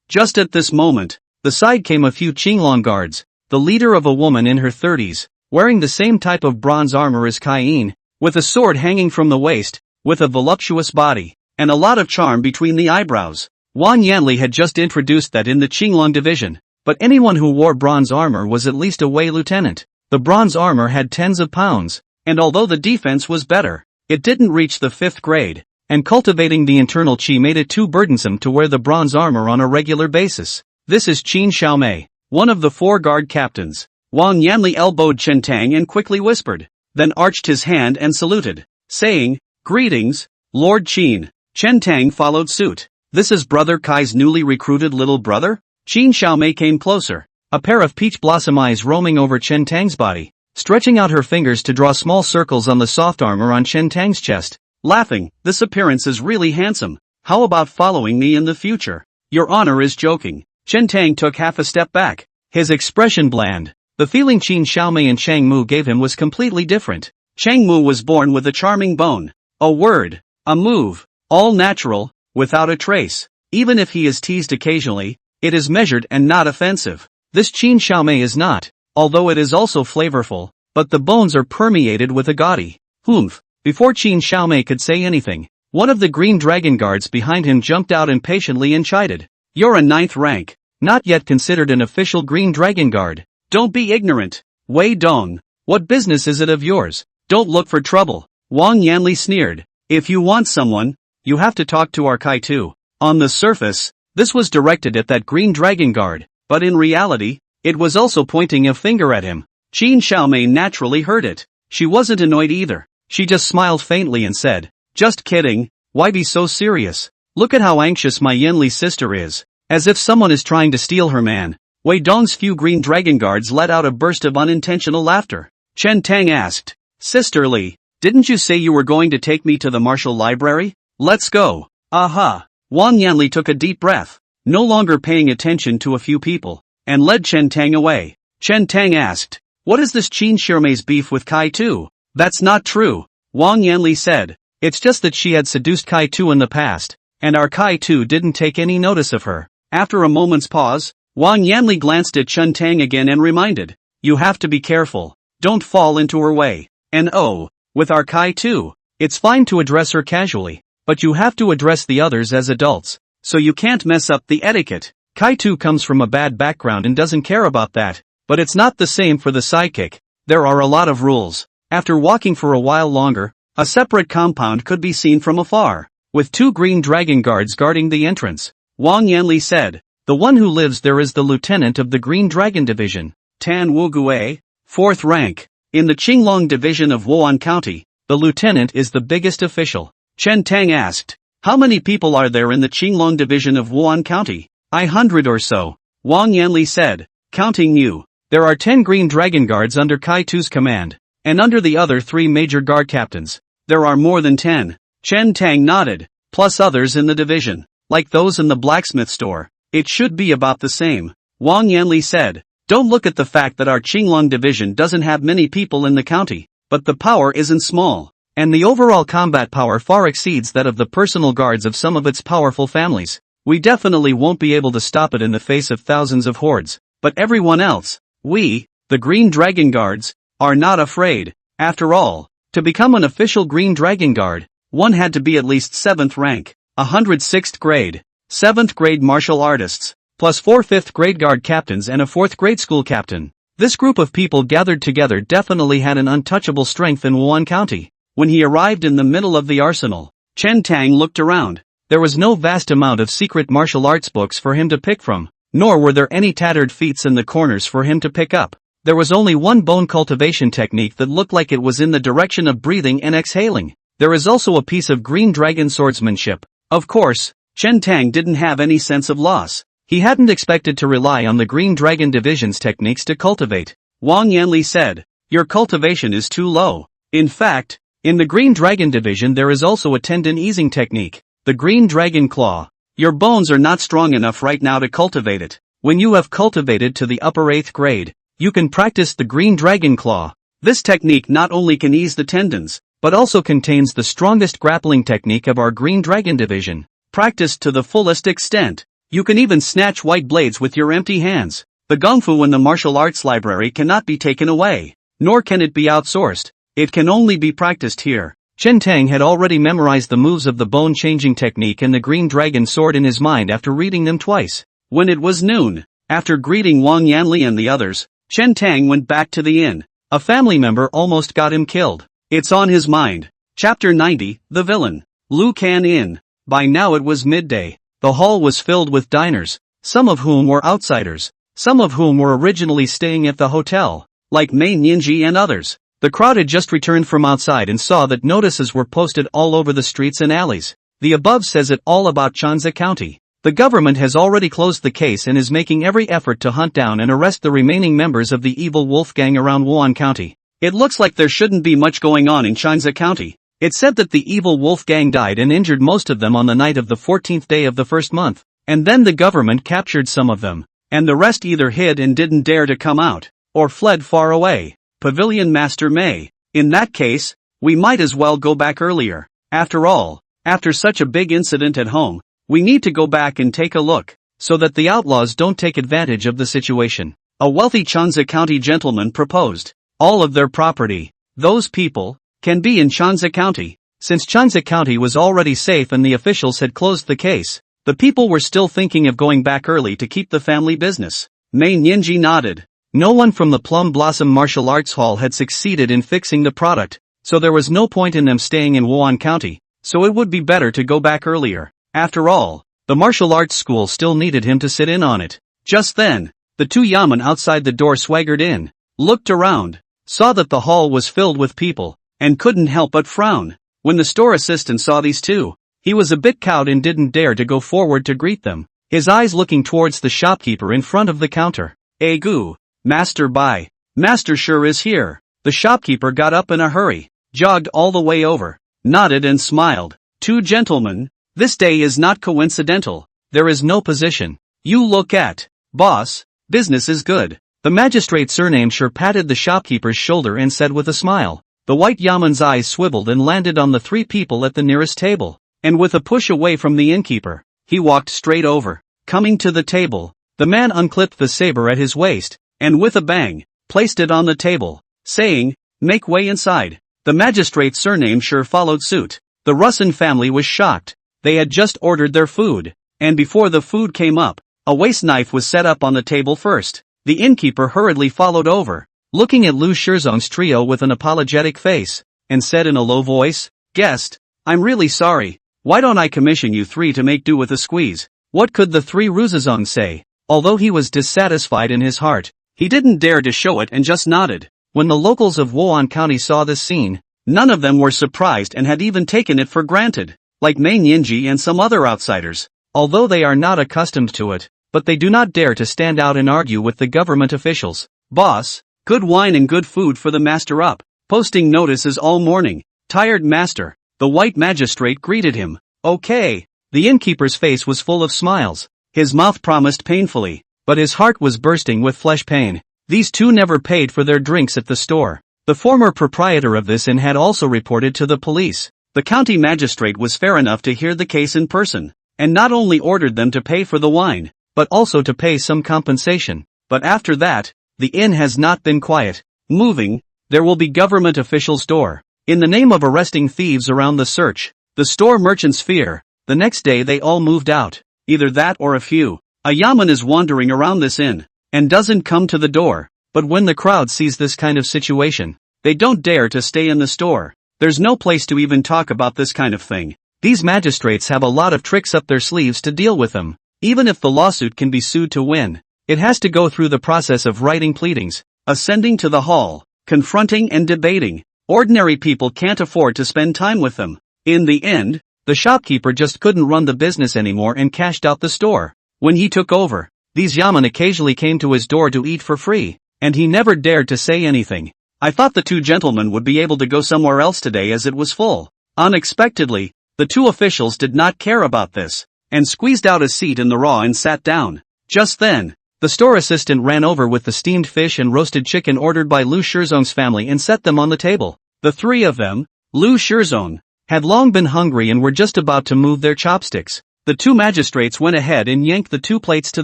Just at this moment, the side came a few Qinglong guards, the leader of a woman in her 30s, wearing the same type of bronze armor as Cayenne, with a sword hanging from the waist, with a voluptuous body, and a lot of charm between the eyebrows. Wang Yanli had just introduced that in the Qinglong division, but anyone who wore bronze armor was at least a Wei lieutenant. The bronze armor had tens of pounds, and although the defense was better, it didn't reach the 5th grade, and cultivating the internal qi made it too burdensome to wear the bronze armor on a regular basis. This is Qin Xiaomei, one of the 4 guard captains. Wang Yanli elbowed Chen Tang and quickly whispered, then arched his hand and saluted, saying, Greetings, Lord Qin. Chen Tang followed suit. This is Brother Kai's newly recruited little brother? Qin Xiaomei came closer, a pair of peach blossom eyes roaming over Chen Tang's body, stretching out her fingers to draw small circles on the soft armor on Chen Tang's chest, laughing. This appearance is really handsome. How about following me in the future? Your honor is joking. Chen Tang took half a step back, his expression bland. The feeling Qin Xiaomei and Chang Mu gave him was completely different. Chang Mu was born with a charming bone, a word, a move, all natural, without a trace. Even if he is teased occasionally, it is measured and not offensive. This Qin Xiaomei is not, although it is also flavorful, but the bones are permeated with a gaudy oomph. Before Qin Xiaomei could say anything, one of the green dragon guards behind him jumped out impatiently and chided. You're a 9th rank, not yet considered an official green dragon guard. Don't be ignorant. Wei Dong, what business is it of yours? Don't look for trouble. Wang Yanli sneered. If you want someone, you have to talk to our Kai too. On the surface, this was directed at that green dragon guard, but in reality, it was also pointing a finger at him. Qin Xiaomei naturally heard it. She wasn't annoyed either. She just smiled faintly and said, just kidding, why be so serious? Look at how anxious my Yanli sister is. As if someone is trying to steal her man. Wei Dong's few green dragon guards let out a burst of unintentional laughter. Chen Tang asked, Sisterly, didn't you say you were going to take me to the martial library? Let's go. Aha. Wang Yanli took a deep breath, no longer paying attention to a few people, and led Chen Tang away. Chen Tang asked, what is this Qin Xiaomei's beef with Kai Tu? That's not true. Wang Yanli said, it's just that she had seduced Kai Tu in the past, and our Kai Tu didn't take any notice of her. After a moment's pause, Wang Yanli glanced at Chen Tang again and reminded, you have to be careful, don't fall into her way. And oh, with our Kai too, it's fine to address her casually, but you have to address the others as adults, so you can't mess up the etiquette. Kai Tu comes from a bad background and doesn't care about that, but it's not the same for the sidekick. There are a lot of rules. After walking for a while longer, a separate compound could be seen from afar, with 2 green dragon guards guarding the entrance. Wang Yanli said, the one who lives there is the lieutenant of the Green Dragon Division, Tan Wugue, 4th rank. In the Qinglong Division of Wan County, the lieutenant is the biggest official. Chen Tang asked, how many people are there in the Qinglong Division of Wan County? 100 or so. Wang Yanli said, counting you. There are 10 Green Dragon Guards under Kai Tu's command, and under the other 3 major guard captains, there are more than 10. Chen Tang nodded, plus others in the division, like those in the blacksmith store. It should be about the same. Wang Yanli said, Don't look at the fact that our Qinglong division doesn't have many people in the county, but the power isn't small, and the overall combat power far exceeds that of the personal guards of some of its powerful families. We definitely won't be able to stop it in the face of thousands of hordes, but everyone else, we, the Green Dragon Guards, are not afraid. After all, to become an official Green Dragon Guard, one had to be at least 7th rank, 106th grade, 7th grade martial artists, plus 4 5th grade guard captains and a 4th grade school captain. This group of people gathered together definitely had an untouchable strength in Wan County. When he arrived in the middle of the arsenal, Chen Tang looked around. There was no vast amount of secret martial arts books for him to pick from, nor were there any tattered feats in the corners for him to pick up. There was only one bone cultivation technique that looked like it was in the direction of breathing and exhaling. There is also a piece of green dragon swordsmanship. Of course, Chen Tang didn't have any sense of loss. He hadn't expected to rely on the Green Dragon Division's techniques to cultivate. Wang Yanli said, "Your cultivation is too low. In fact, in the Green Dragon Division there is also a tendon easing technique, the Green Dragon Claw. Your bones are not strong enough right now to cultivate it. When you have cultivated to the upper 8th grade, you can practice the Green Dragon Claw. This technique not only can ease the tendons, but also contains the strongest grappling technique of our Green Dragon Division. Practiced to the fullest extent, you can even snatch white blades with your empty hands. The Gongfu in the martial arts library cannot be taken away, nor can it be outsourced. It can only be practiced here." Chen Tang had already memorized the moves of the bone-changing technique and the Green Dragon Sword in his mind after reading them twice. When it was noon, after greeting Wang Yanli and the others, Chen Tang went back to the inn. A family member almost got him killed. It's on his mind. Chapter 90, The Villain. Lu Can Inn. By now it was midday. The hall was filled with diners, some of whom were outsiders, some of whom were originally staying at the hotel, like Mei Ninji and others. The crowd had just returned from outside and saw that notices were posted all over the streets and alleys. The above says it all about Chanza County. The government has already closed the case and is making every effort to hunt down and arrest the remaining members of the evil wolf gang around Wan County. It looks like there shouldn't be much going on in Chanza County. It's said that the evil wolf gang died and injured most of them on the night of the 14th day of the first month, and then the government captured some of them, and the rest either hid and didn't dare to come out, or fled far away. Pavilion Master May. In that case, we might as well go back earlier. After all, after such a big incident at home, we need to go back and take a look, so that the outlaws don't take advantage of the situation. A wealthy Chanza County gentleman proposed. All of their property, those people, can be in Chanza County. Since Chanza County was already safe and the officials had closed the case, the people were still thinking of going back early to keep the family business. Mei Ninji nodded. No one from the Plum Blossom Martial Arts Hall had succeeded in fixing the product, so there was no point in them staying in Wan County, so it would be better to go back earlier. After all, the martial arts school still needed him to sit in on it. Just then, the two yamen outside the door swaggered in, looked around, saw that the hall was filled with people, and couldn't help but frown. When the store assistant saw these two, he was a bit cowed and didn't dare to go forward to greet them, his eyes looking towards the shopkeeper in front of the counter. "Egu, Master Bai. Master sure is here." The shopkeeper got up in a hurry, jogged all the way over, nodded and smiled. "Two gentlemen, this day is not coincidental. There is no position. You look at, boss, business is good." The magistrate surnamed Sure patted the shopkeeper's shoulder and said with a smile. The white yaman's eyes swiveled and landed on the three people at the nearest table, and with a push away from the innkeeper, he walked straight over. Coming to the table, the man unclipped the saber at his waist, and with a bang, placed it on the table, saying, "Make way inside." The magistrate surnamed Sure followed suit. The Russin family was shocked. They had just ordered their food, and before the food came up, a waste knife was set up on the table first. The innkeeper hurriedly followed over, looking at Lu Shizong's trio with an apologetic face, and said in a low voice, "Guest, I'm really sorry. Why don't I commission you three to make do with a squeeze?" What could the three Ruzizong say? Although he was dissatisfied in his heart, he didn't dare to show it and just nodded. When the locals of Wan County saw this scene, none of them were surprised and had even taken it for granted, like Mei Ninji and some other outsiders, although they are not accustomed to it, but they do not dare to stand out and argue with the government officials. "Boss, good wine and good food for the master up. Posting notices all morning. Tired master." The white magistrate greeted him. "Okay." The innkeeper's face was full of smiles. His mouth promised painfully, but his heart was bursting with flesh pain. These two never paid for their drinks at the store. The former proprietor of this inn had also reported to the police. The county magistrate was fair enough to hear the case in person, and not only ordered them to pay for the wine, but also to pay some compensation. But after that, the inn has not been quiet. Moving, there will be government officials door. In the name of arresting thieves around the search, the store merchants fear. The next day they all moved out. Either that or a few. A yaman is wandering around this inn, and doesn't come to the door. But when the crowd sees this kind of situation, they don't dare to stay in the store. There's no place to even talk about this kind of thing. These magistrates have a lot of tricks up their sleeves to deal with them. Even if the lawsuit can be sued to win, it has to go through the process of writing pleadings, ascending to the hall, confronting and debating. Ordinary people can't afford to spend time with them. In the end, the shopkeeper just couldn't run the business anymore and cashed out the store. When he took over, these yaman occasionally came to his door to eat for free, and he never dared to say anything. I thought the two gentlemen would be able to go somewhere else today as it was full. Unexpectedly, the two officials did not care about this, and squeezed out a seat in the raw and sat down. Just then, the store assistant ran over with the steamed fish and roasted chicken ordered by Lu Shizong's family and set them on the table. The three of them, Lu Shizong, had long been hungry and were just about to move their chopsticks. The two magistrates went ahead and yanked the two plates to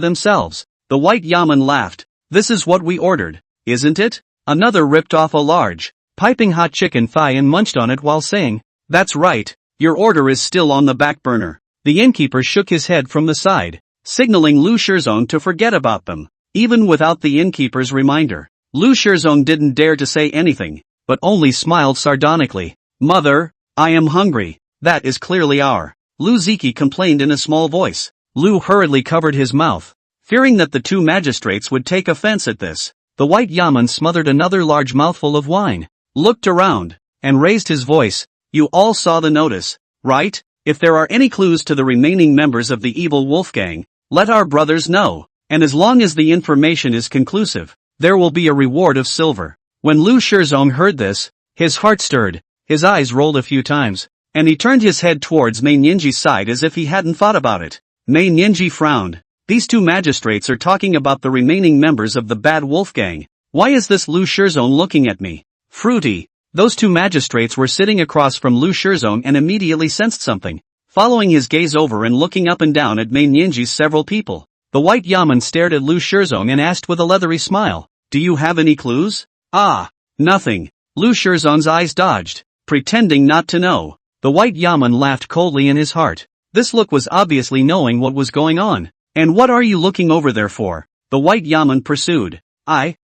themselves. The white yaman laughed. "This is what we ordered, isn't it?" Another ripped off a large, piping hot chicken thigh and munched on it while saying, "That's right, your order is still on the back burner." The innkeeper shook his head from the side, signaling Lu Shizong to forget about them. Even without the innkeeper's reminder, Lu Shizong didn't dare to say anything, but only smiled sardonically. "Mother, I am hungry." "That is clearly our." Lu Ziki complained in a small voice. Lu hurriedly covered his mouth, fearing that the two magistrates would take offense at this. The white yaman smothered another large mouthful of wine, looked around, and raised his voice. "You all saw the notice, right? If there are any clues to the remaining members of the evil wolf gang, let our brothers know, and as long as the information is conclusive, there will be a reward of silver." When Lu Shizong heard this, his heart stirred, his eyes rolled a few times, and he turned his head towards Mei Nianji's side as if he hadn't thought about it. Mei Nianji frowned. These two magistrates are talking about the remaining members of the bad wolf gang. Why is this Lu Shizong looking at me? Fruity. Those two magistrates were sitting across from Lu Shizong and immediately sensed something, following his gaze over and looking up and down at Mei Nianji's several people. The white yaman stared at Lu Shizong and asked with a leathery smile, "Do you have any clues?" "Ah, nothing." Lu Shizong's eyes dodged, pretending not to know. The white yaman laughed coldly in his heart. This look was obviously knowing what was going on. "And what are you looking over there for?" the white yaman pursued. I.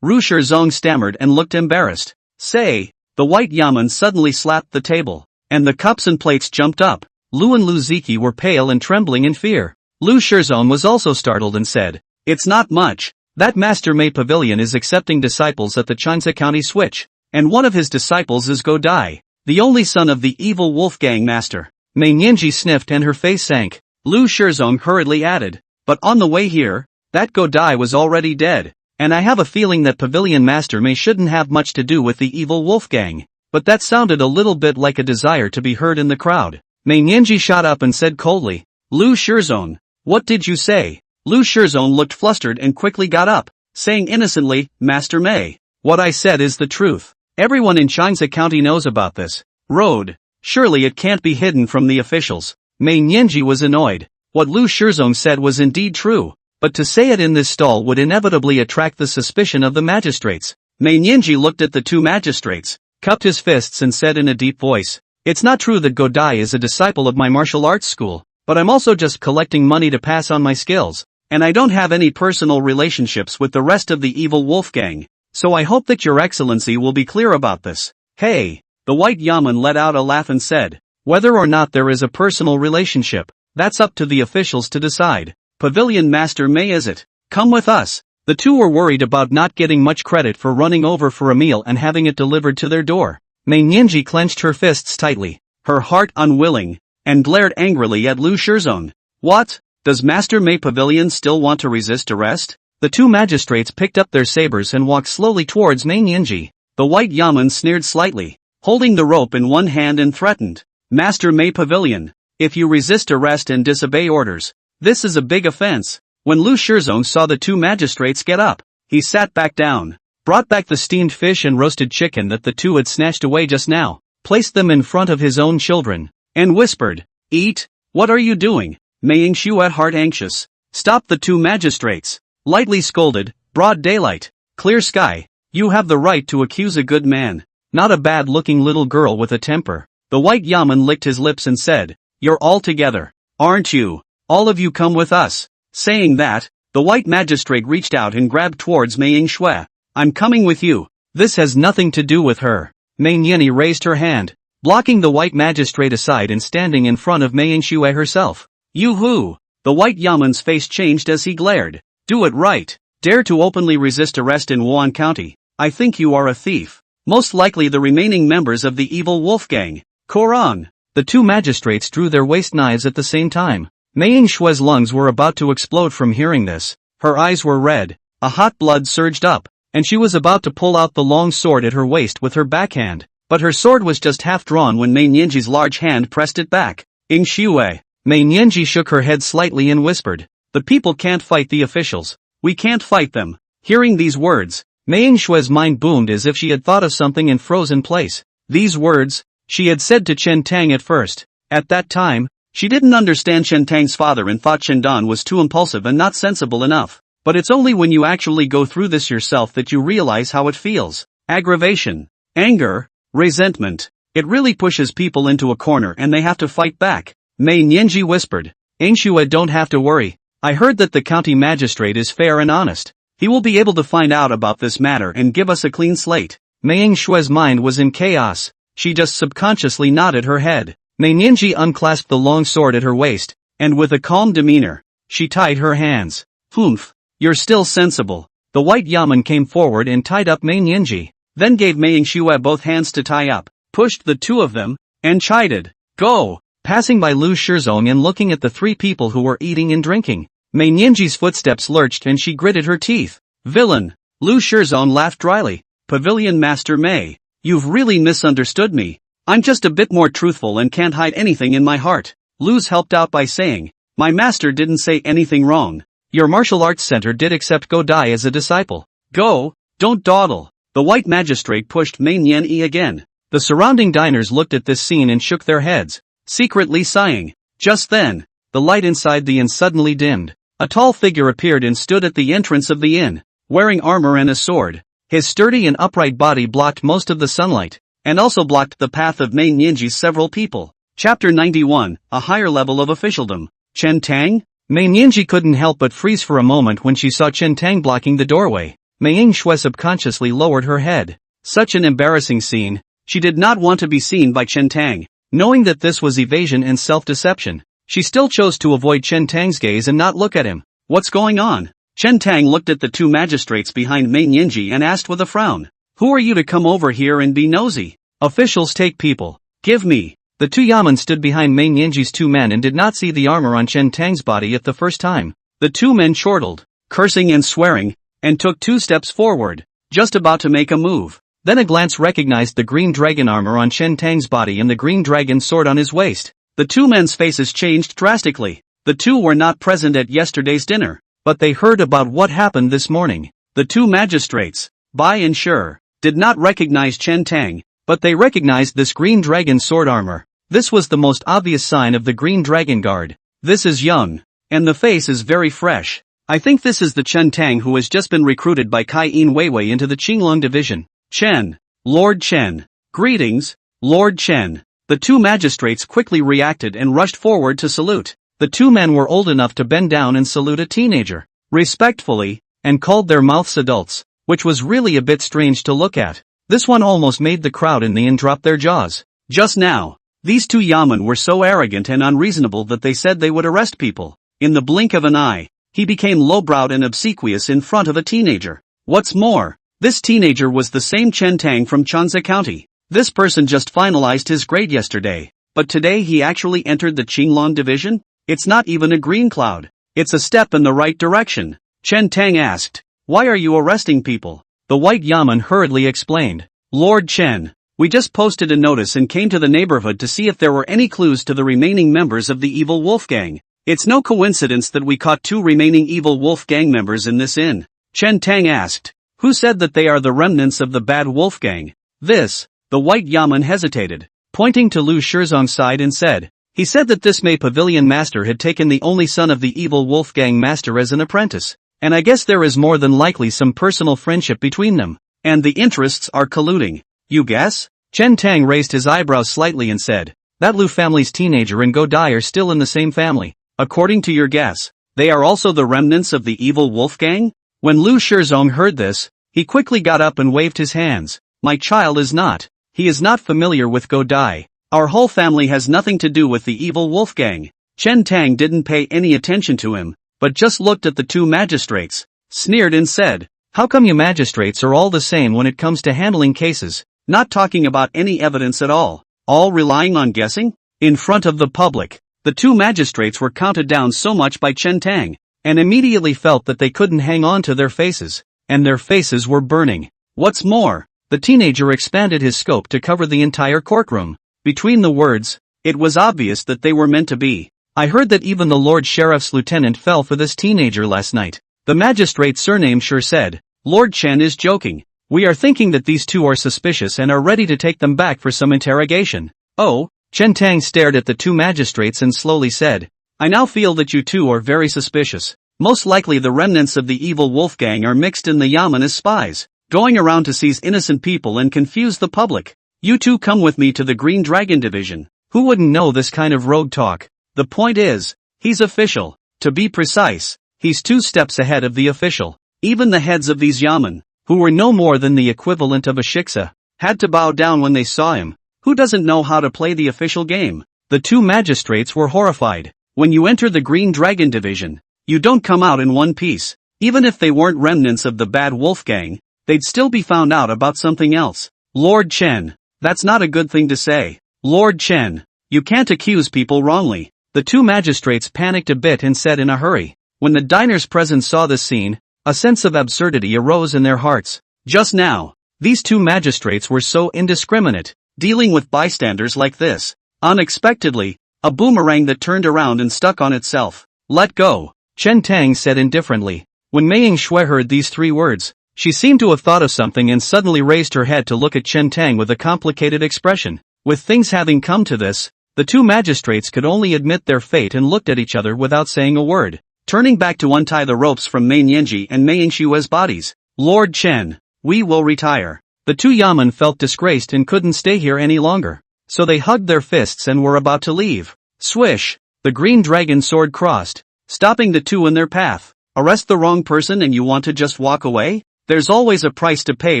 Lu Shizong stammered and looked embarrassed. "Say." The white yaman suddenly slapped the table, and the cups and plates jumped up. Lu and Lu Ziki were pale and trembling in fear. Lu Shizong was also startled and said, "It's not much. That Master Mei Pavilion is accepting disciples at the Wan County switch, and one of his disciples is Go Dai, the only son of the evil wolf gang master." Mei Nianji sniffed and her face sank. Lu Shizong hurriedly added, "But on the way here, that Go Dai was already dead, and I have a feeling that Pavilion Master Mei shouldn't have much to do with the evil wolf gang." But that sounded a little bit like a desire to be heard in the crowd. Mei Nianji shot up and said coldly, "Lu Shizong, what did you say?" Lu Shizong looked flustered and quickly got up, saying innocently, "Master Mei, what I said is the truth. Everyone in Wan County knows about this road. Surely it can't be hidden from the officials." Mei Nianji was annoyed. What Lu Shizong said was indeed true, but to say it in this stall would inevitably attract the suspicion of the magistrates. Mei Nianji looked at the two magistrates, cupped his fists and said in a deep voice, "It's not true that Go Dai is a disciple of my martial arts school, but I'm also just collecting money to pass on my skills, and I don't have any personal relationships with the rest of the evil wolf gang, so I hope that your excellency will be clear about this." "Hey!" The white yaman let out a laugh and said, "Whether or not there is a personal relationship, that's up to the officials to decide. Pavilion Master Mei is it? Come with us." The two were worried about not getting much credit for running over for a meal and having it delivered to their door. Mei Nianji clenched her fists tightly, her heart unwilling, and glared angrily at Lu Shizong. "What? Does Master Mei Pavilion still want to resist arrest?" The two magistrates picked up their sabers and walked slowly towards Mei Nianji. The white yaman sneered slightly, holding the rope in one hand and threatened, "Master Mei Pavilion, if you resist arrest and disobey orders, this is a big offense." When Lu Shizong saw the two magistrates get up, he sat back down, brought back the steamed fish and roasted chicken that the two had snatched away just now, placed them in front of his own children, and whispered, "Eat." "What are you doing?" Mei Yingxue, heart anxious, stopped the two magistrates, lightly scolded. "Broad daylight, clear sky, you have the right to accuse a good man, not a bad-looking little girl with a temper." The white yaman licked his lips and said, "You're all together, aren't you? All of you come with us." Saying that, the white magistrate reached out and grabbed towards Mei Yingxue. "I'm coming with you. This has nothing to do with her." Mei Yingxue raised her hand, blocking the white magistrate aside and standing in front of Mei Yingxue herself. "You who?" The white yaman's face changed as he glared. "Do it right. Dare to openly resist arrest in Wan County. I think you are a thief. Most likely the remaining members of the evil wolf gang. Koran." The two magistrates drew their waist knives at the same time. Mei Yingxue's lungs were about to explode from hearing this. Her eyes were red, a hot blood surged up, and she was about to pull out the long sword at her waist with her backhand. But her sword was just half drawn when Mei Nianji's large hand pressed it back. "Yingxue." Mei Nianji shook her head slightly and whispered, "The people can't fight the officials. We can't fight them." Hearing these words, Mei Yingxue's mind boomed as if she had thought of something and froze in place. These words, she had said to Chen Tang at first. At that time, she didn't understand Chen Tang's father and thought Chen Dan was too impulsive and not sensible enough. But it's only when you actually go through this yourself that you realize how it feels. Aggravation, anger, resentment. It really pushes people into a corner and they have to fight back. Mei Nianji whispered, "Yingxue, don't have to worry. I heard that the county magistrate is fair and honest. He will be able to find out about this matter and give us a clean slate." Mei Yingxue's mind was in chaos. She just subconsciously nodded her head. Mei Nianji unclasped the long sword at her waist, and with a calm demeanor, she tied her hands. "Humph, you're still sensible." The white yaman came forward and tied up Mei Nianji, then gave Mei Yingxue both hands to tie up, pushed the two of them, and chided, "Go!" Passing by Lu Shizong and looking at the three people who were eating and drinking, Mei Nianji's footsteps lurched and she gritted her teeth. "Villain!" Lu Shizong laughed dryly. "Pavilion Master Mei, you've really misunderstood me. I'm just a bit more truthful and can't hide anything in my heart." Lu's helped out by saying, "My master didn't say anything wrong. Your martial arts center did accept Go Dai as a disciple. Go, don't dawdle." The white magistrate pushed Mei Nianyi again. The surrounding diners looked at this scene and shook their heads, secretly sighing. Just then, the light inside the inn suddenly dimmed. A tall figure appeared and stood at the entrance of the inn, wearing armor and a sword. His sturdy and upright body blocked most of the sunlight, and also blocked the path of Mei Nianji's several people. Chapter 91, A Higher Level of Officialdom. Chen Tang? Mei Nianji couldn't help but freeze for a moment when she saw Chen Tang blocking the doorway. Mei Yingxue subconsciously lowered her head. Such an embarrassing scene. She did not want to be seen by Chen Tang. Knowing that this was evasion and self-deception, she still chose to avoid Chen Tang's gaze and not look at him. "What's going on?" Chen Tang looked at the two magistrates behind Mei Nianji and asked with a frown. "Who are you to come over here and be nosy? Officials take people. Give me." The two yamen stood behind Mei Nianji's two men and did not see the armor on Chen Tang's body at the first time. The two men chortled, cursing and swearing, and took 2 steps forward, just about to make a move. Then a glance recognized the green dragon armor on Chen Tang's body and the green dragon sword on his waist. The two men's faces changed drastically. The two were not present at yesterday's dinner, but they heard about what happened this morning. The two magistrates, Bai and Sure, did not recognize Chen Tang, but they recognized this green dragon sword armor. This was the most obvious sign of the green dragon guard. This is young, and the face is very fresh. I think this is the Chen Tang who has just been recruited by Kai In Weiwei into the Qinglong division. Chen, Lord Chen. Greetings, Lord Chen. The two magistrates quickly reacted and rushed forward to salute. The two men were old enough to bend down and salute a teenager, respectfully, and called their mouths adults, which was really a bit strange to look at. This one almost made the crowd in the inn drop their jaws. Just now, these two yamen were so arrogant and unreasonable that they said they would arrest people. In the blink of an eye, he became low-browed and obsequious in front of a teenager. What's more, this teenager was the same Chen Tang from Chanza County. This person just finalized his grade yesterday, but today he actually entered the Qinglong division? It's not even a green cloud. It's a step in the right direction. Chen Tang asked, "Why are you arresting people?" The white yamen hurriedly explained, "Lord Chen, we just posted a notice and came to the neighborhood to see if there were any clues to the remaining members of the evil wolf gang. It's no coincidence that we caught 2 remaining evil wolf gang members in this inn. Chen Tang asked. Who said that they are the remnants of the bad wolf gang? The white yaman hesitated, pointing to Lu Shizong's side and said. He said that this May pavilion master had taken the only son of the evil wolf gang master as an apprentice. And I guess there is more than likely some personal friendship between them. And the interests are colluding. You guess? Chen Tang raised his eyebrows slightly and said. That Lu family's teenager and Go Dai are still in the same family. According to your guess, they are also the remnants of the evil wolf gang? When Lu Shizong heard this, he quickly got up and waved his hands. My child is not. He is not familiar with Go Dai. Our whole family has nothing to do with the evil wolf gang. Chen Tang didn't pay any attention to him, but just looked at the 2 magistrates, sneered and said, How come you magistrates are all the same when it comes to handling cases, not talking about any evidence at all relying on guessing? In front of the public, the 2 magistrates were counted down so much by Chen Tang, and immediately felt that they couldn't hang on to their faces, and their faces were burning. What's more, the teenager expanded his scope to cover the entire courtroom. Between the words, it was obvious that they were meant to be. I heard that even the Lord Sheriff's lieutenant fell for this teenager last night. The magistrate surnamed sure said, Lord Chen is joking. We are thinking that these 2 are suspicious and are ready to take them back for some interrogation. Oh, Chen Tang stared at the 2 magistrates and slowly said, I now feel that you 2 are very suspicious. Most likely the remnants of the evil wolf gang are mixed in the yaman as spies, going around to seize innocent people and confuse the public. You 2 come with me to the Green Dragon Division. Who wouldn't know this kind of rogue talk? The point is, he's official. To be precise, he's 2 steps ahead of the official. Even the heads of these yaman, who were no more than the equivalent of a shiksa, had to bow down when they saw him. Who doesn't know how to play the official game? The 2 magistrates were horrified. When you enter the Green Dragon Division, you don't come out in one piece. Even if they weren't remnants of the bad wolf gang, they'd still be found out about something else. Lord Chen, that's not a good thing to say. Lord Chen, you can't accuse people wrongly. The 2 magistrates panicked a bit and said in a hurry. When the diners present saw this scene, a sense of absurdity arose in their hearts. Just now, these 2 magistrates were so indiscriminate, dealing with bystanders like this. Unexpectedly, a boomerang that turned around and stuck on itself. Let go, Chen Tang said indifferently. When Mei Yingxue heard these 3 words, she seemed to have thought of something and suddenly raised her head to look at Chen Tang with a complicated expression. With things having come to this, the 2 magistrates could only admit their fate and looked at each other without saying a word. Turning back to untie the ropes from Mei Yanji and Mei Yingshue's bodies. Lord Chen, we will retire. The 2 yamen felt disgraced and couldn't stay here any longer. So they hugged their fists and were about to leave. Swish! The green dragon sword crossed, stopping the 2 in their path. Arrest the wrong person and you want to just walk away? There's always a price to pay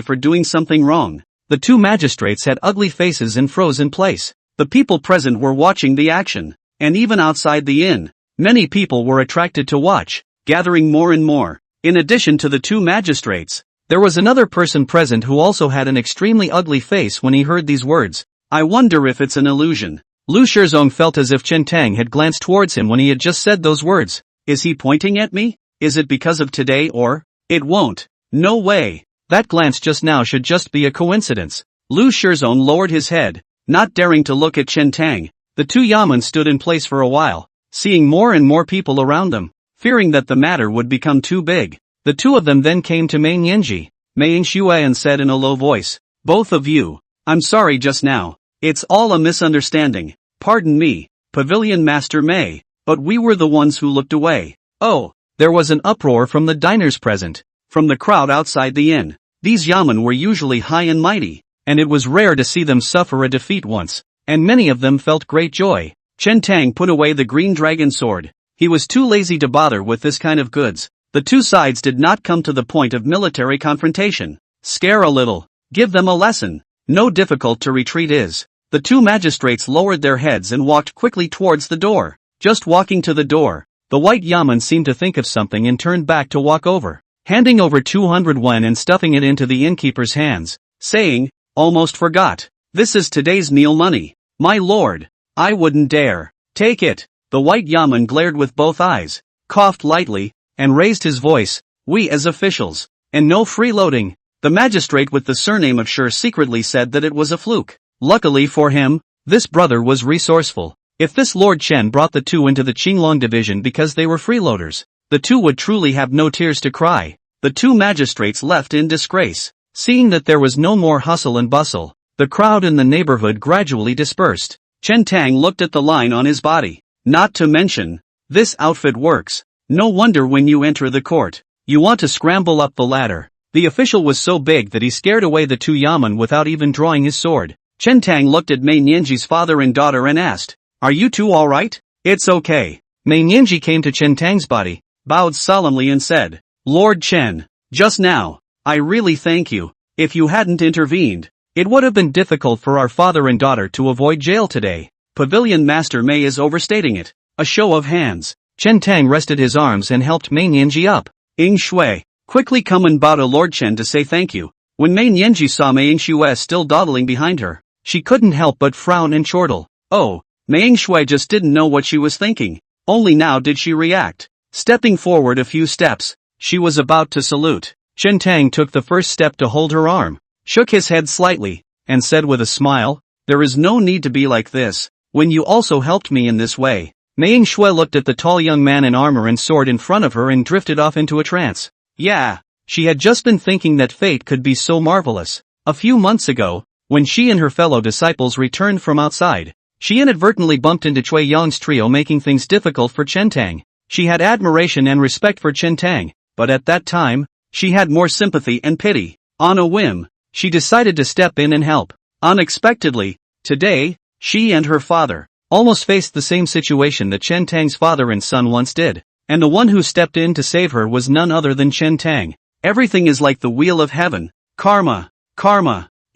for doing something wrong. The 2 magistrates had ugly faces and froze in place. The people present were watching the action. And even outside the inn, many people were attracted to watch, gathering more and more. In addition to the 2 magistrates, there was another person present who also had an extremely ugly face when he heard these words. I wonder if it's an illusion. Lu Shizong felt as if Chen Tang had glanced towards him when he had just said those words. Is he pointing at me? Is it because of today or? It won't. No way. That glance just now should just be a coincidence. Lu Shizong lowered his head, not daring to look at Chen Tang. The 2 yamen stood in place for a while, seeing more and more people around them, fearing that the matter would become too big. The 2 of them then came to Mei Yanji, Mei Yingxue and said in a low voice, both of you, I'm sorry just now. It's all a misunderstanding. Pardon me, Pavilion Master Mei, but we were the ones who looked away. Oh, there was an uproar from the diners present, from the crowd outside the inn. These yamen were usually high and mighty, and it was rare to see them suffer a defeat once, and many of them felt great joy. Chen Tang put away the green dragon sword. He was too lazy to bother with this kind of goods. The 2 sides did not come to the point of military confrontation. Scare a little, give them a lesson. No difficult to retreat is. The 2 magistrates lowered their heads and walked quickly towards the door. Just walking to the door, the white yamen seemed to think of something and turned back to walk over, handing over 200 wen and stuffing it into the innkeeper's hands, saying, almost forgot. This is today's meal money. My lord, I wouldn't dare. Take it. The white yamen glared with both eyes, coughed lightly, and raised his voice. We as officials, and no freeloading. The magistrate with the surname of Sure secretly said that it was a fluke. Luckily for him, this brother was resourceful. If this Lord Chen brought the two into the Qinglong division because they were freeloaders, the two would truly have no tears to cry. The two magistrates left in disgrace. Seeing that there was no more hustle and bustle, the crowd in the neighborhood gradually dispersed. Chen Tang looked at the line on his body. Not to mention, this outfit works. No wonder when you enter the court, you want to scramble up the ladder. The official was so big that he scared away the two yamen without even drawing his sword. Chen Tang looked at Mei Nianji's father and daughter and asked, "Are you two alright?" "It's okay." Mei Nianji came to Chen Tang's body, bowed solemnly and said, "Lord Chen, just now, I really thank you. If you hadn't intervened, it would have been difficult for our father and daughter to avoid jail today." Pavilion Master Mei is overstating it. A show of hands. Chen Tang rested his arms and helped Mei Nianji up. Ying Shui, quickly come and bow to Lord Chen to say thank you. When Mei Nianji saw Mei Ying Shui still dawdling behind her, she couldn't help but frown and chortle. Oh, Mei Ying Shui just didn't know what she was thinking. Only now did she react. Stepping forward a few steps, she was about to salute. Chen Tang took the first step to hold her arm, shook his head slightly, and said with a smile, "There is no need to be like this, when you also helped me in this way." Mei Ying Shui looked at the tall young man in armor and sword in front of her and drifted off into a trance. Yeah, she had just been thinking that fate could be so marvelous. A few months ago, when she and her fellow disciples returned from outside, she inadvertently bumped into Cui Yang's trio, making things difficult for Chen Tang. She had admiration and respect for Chen Tang, but at that time, she had more sympathy and pity. On a whim, she decided to step in and help. Unexpectedly, today, she and her father almost faced the same situation that Chen Tang's father and son once did, and the one who stepped in to save her was none other than Chen Tang. Everything is like the wheel of heaven. Karma,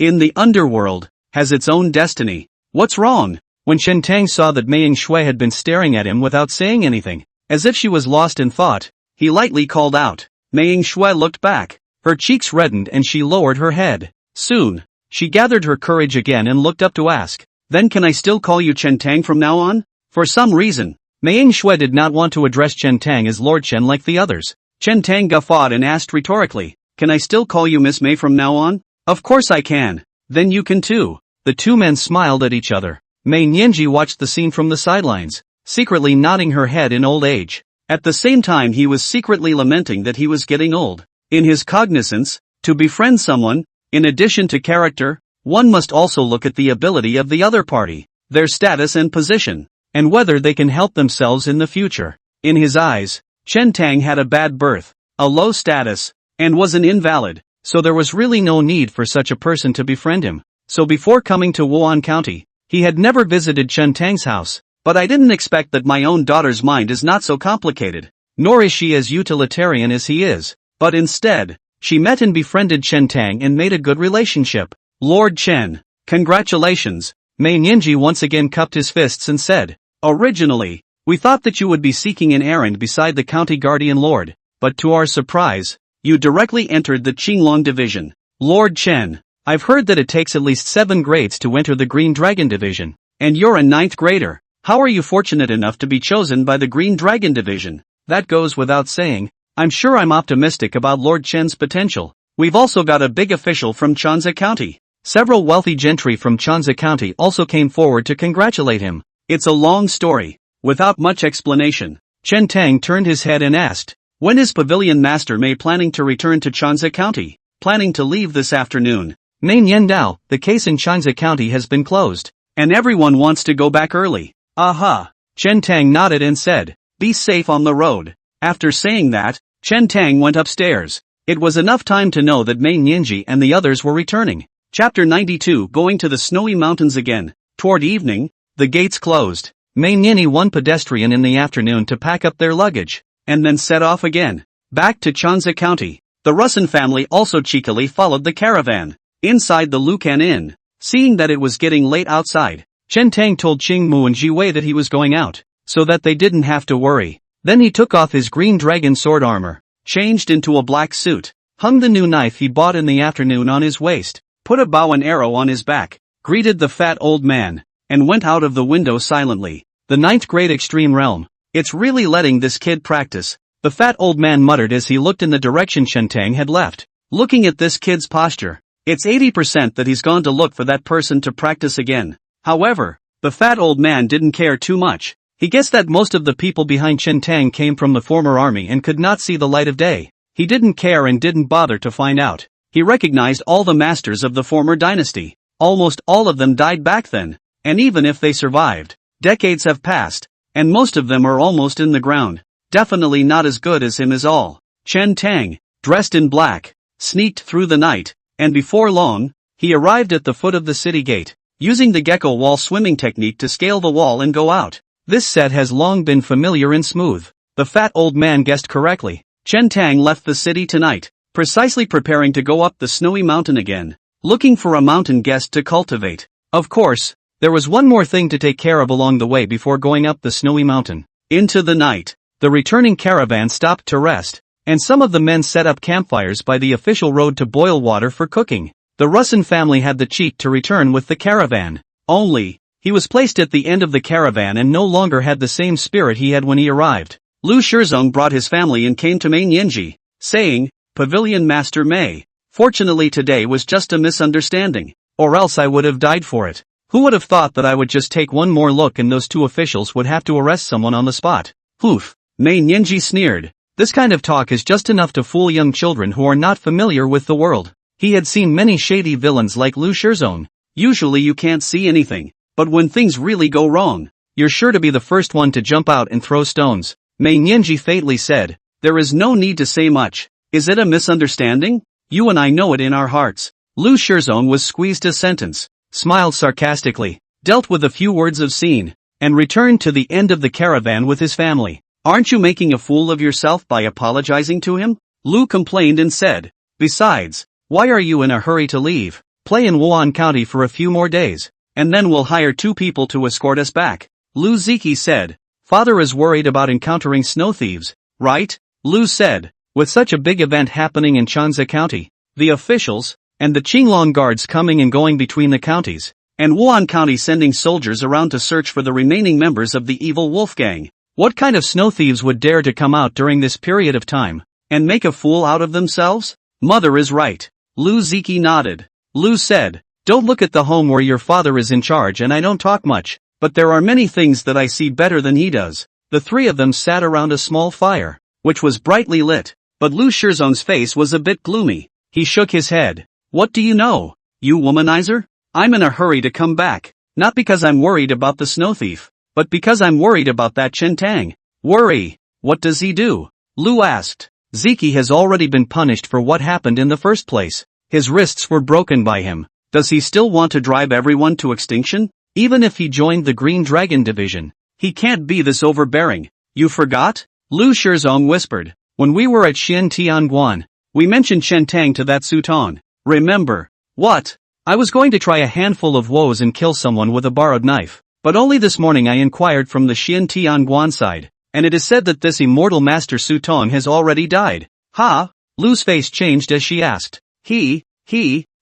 in the underworld, has its own destiny. What's wrong? When Chen Tang saw that Mei Ying Shui had been staring at him without saying anything, as if she was lost in thought, he lightly called out. Mei Ying Shui looked back. Her cheeks reddened and she lowered her head. Soon, she gathered her courage again and looked up to ask, "Then can I still call you Chen Tang from now on?" For some reason, Mei Ying Shui did not want to address Chen Tang as Lord Chen like the others. Chen Tang guffawed and asked rhetorically, "Can I still call you Miss Mei from now on?" "Of course I can. Then you can too." The two men smiled at each other. Mei Nianji watched the scene from the sidelines, secretly nodding her head in old age. At the same time he was secretly lamenting that he was getting old. In his cognizance, to befriend someone, in addition to character, one must also look at the ability of the other party, their status and position, and whether they can help themselves in the future. In his eyes, Chen Tang had a bad birth, a low status, and was an invalid, so there was really no need for such a person to befriend him. So before coming to Wan County, he had never visited Chen Tang's house. But I didn't expect that my own daughter's mind is not so complicated, nor is she as utilitarian as he is. But instead, she met and befriended Chen Tang and made a good relationship. Lord Chen, congratulations. Mei Nianji once again cupped his fists and said, "Originally, we thought that you would be seeking an errand beside the county guardian lord, but to our surprise, you directly entered the Qinglong division. Lord Chen, I've heard that it takes at least 7 grades to enter the Green Dragon division, and you're a 9th grader. How are you fortunate enough to be chosen by the Green Dragon division?" "That goes without saying. I'm sure I'm optimistic about Lord Chen's potential. We've also got a big official from Chanza County." Several wealthy gentry from Chanza County also came forward to congratulate him. It's a long story. Without much explanation, Chen Tang turned his head and asked, "When is Pavilion Master Mei planning to return to Chanza County?" "Planning to leave this afternoon." "Mei Niandao, the case in Chanza County has been closed, and everyone wants to go back early." "Aha." Chen Tang nodded and said, "Be safe on the road." After saying that, Chen Tang went upstairs. It was enough time to know that Mei Nianji and the others were returning. Chapter 92 Going to the Snowy Mountains again. Toward evening, the gates closed. Mei Nianji one pedestrian in the afternoon to pack up their luggage, and then set off again, back to Chanza County. The Russin family also cheekily followed the caravan. Inside the Lucan Inn, seeing that it was getting late outside, Chen Tang told Qing Mu and Ji Wei that he was going out, so that they didn't have to worry. Then he took off his green dragon sword armor, changed into a black suit, hung the new knife he bought in the afternoon on his waist, put a bow and arrow on his back, greeted the fat old man, and went out of the window silently. The 9th grade extreme realm. It's really letting this kid practice, the fat old man muttered as he looked in the direction Chen Tang had left. Looking at this kid's posture, it's 80% that he's gone to look for that person to practice again. However, The fat old man didn't care too much. He guessed that most of the people behind Chen Tang came from the former army and could not see the light of day. He didn't care and didn't bother to find out. He recognized all the masters of the former dynasty. Almost all of them died back then. And even if they survived, decades have passed, and most of them are almost in the ground. Definitely not as good as him is all. Chen Tang, dressed in black, sneaked through the night, and before long, he arrived at the foot of the city gate, using the gecko wall swimming technique to scale the wall and go out. This set has long been familiar and smooth. The fat old man guessed correctly. Chen Tang left the city tonight, precisely preparing to go up the snowy mountain again, looking for a mountain guest to cultivate. Of course, there was one more thing to take care of along the way before going up the snowy mountain. Into the night, the returning caravan stopped to rest, and some of the men set up campfires by the official road to boil water for cooking. The Russin family had the cheek to return with the caravan. Only, he was placed at the end of the caravan and no longer had the same spirit he had when he arrived. Lu Shizong brought his family and came to Manhwa, saying, "Pavilion Master Mei. Fortunately today was just a misunderstanding, or else I would have died for it. Who would have thought that I would just take one more look and those two officials would have to arrest someone on the spot?" Poof. Manhwa sneered. This kind of talk is just enough to fool young children who are not familiar with the world. He had seen many shady villains like Lu Shizong. Usually you can't see anything, but when things really go wrong, you're sure to be the first one to jump out and throw stones. Manhwa fatally said, "There is no need to say much. Is it a misunderstanding? You and I know it in our hearts." Lu Shizong was squeezed a sentence, smiled sarcastically, dealt with a few words of scene, and returned to the end of the caravan with his family. "Aren't you making a fool of yourself by apologizing to him?" Lu complained and said. "Besides, why are you in a hurry to leave? Play in Wan County for a few more days, and then we'll hire 2 people to escort us back." Lu Ziki said. "Father is worried about encountering snow thieves, right?" Lu said. With such a big event happening in Chanza County, the officials, and the Qinglong guards coming and going between the counties, and Wan County sending soldiers around to search for the remaining members of the evil wolf gang, what kind of snow thieves would dare to come out during this period of time, and make a fool out of themselves? Mother is right. Lu Ziki nodded. Lu said, "Don't look at the home where your father is in charge and I don't talk much, but there are many things that I see better than he does." The 3 of them sat around a small fire, which was brightly lit, but Lu Shizong's face was a bit gloomy. He shook his head. "What do you know, you womanizer? I'm in a hurry to come back, not because I'm worried about the snow thief, but because I'm worried about that Chen Tang." "Worry? What does he do?" Lu asked. "Ziki has already been punished for what happened in the first place. His wrists were broken by him. Does he still want to drive everyone to extinction? Even if he joined the Green Dragon Division, he can't be this overbearing." "You forgot?" Lu Shizong whispered. "When we were at Xian Tianguan, we mentioned Chen Tang to that Sutong. Remember?" "What?" "I was going to try a handful of woes and kill someone with a borrowed knife, but only this morning I inquired from the Xian Tianguan side, and it is said that this immortal master Sutong has already died." "Ha?" Lu's face changed as she asked. He,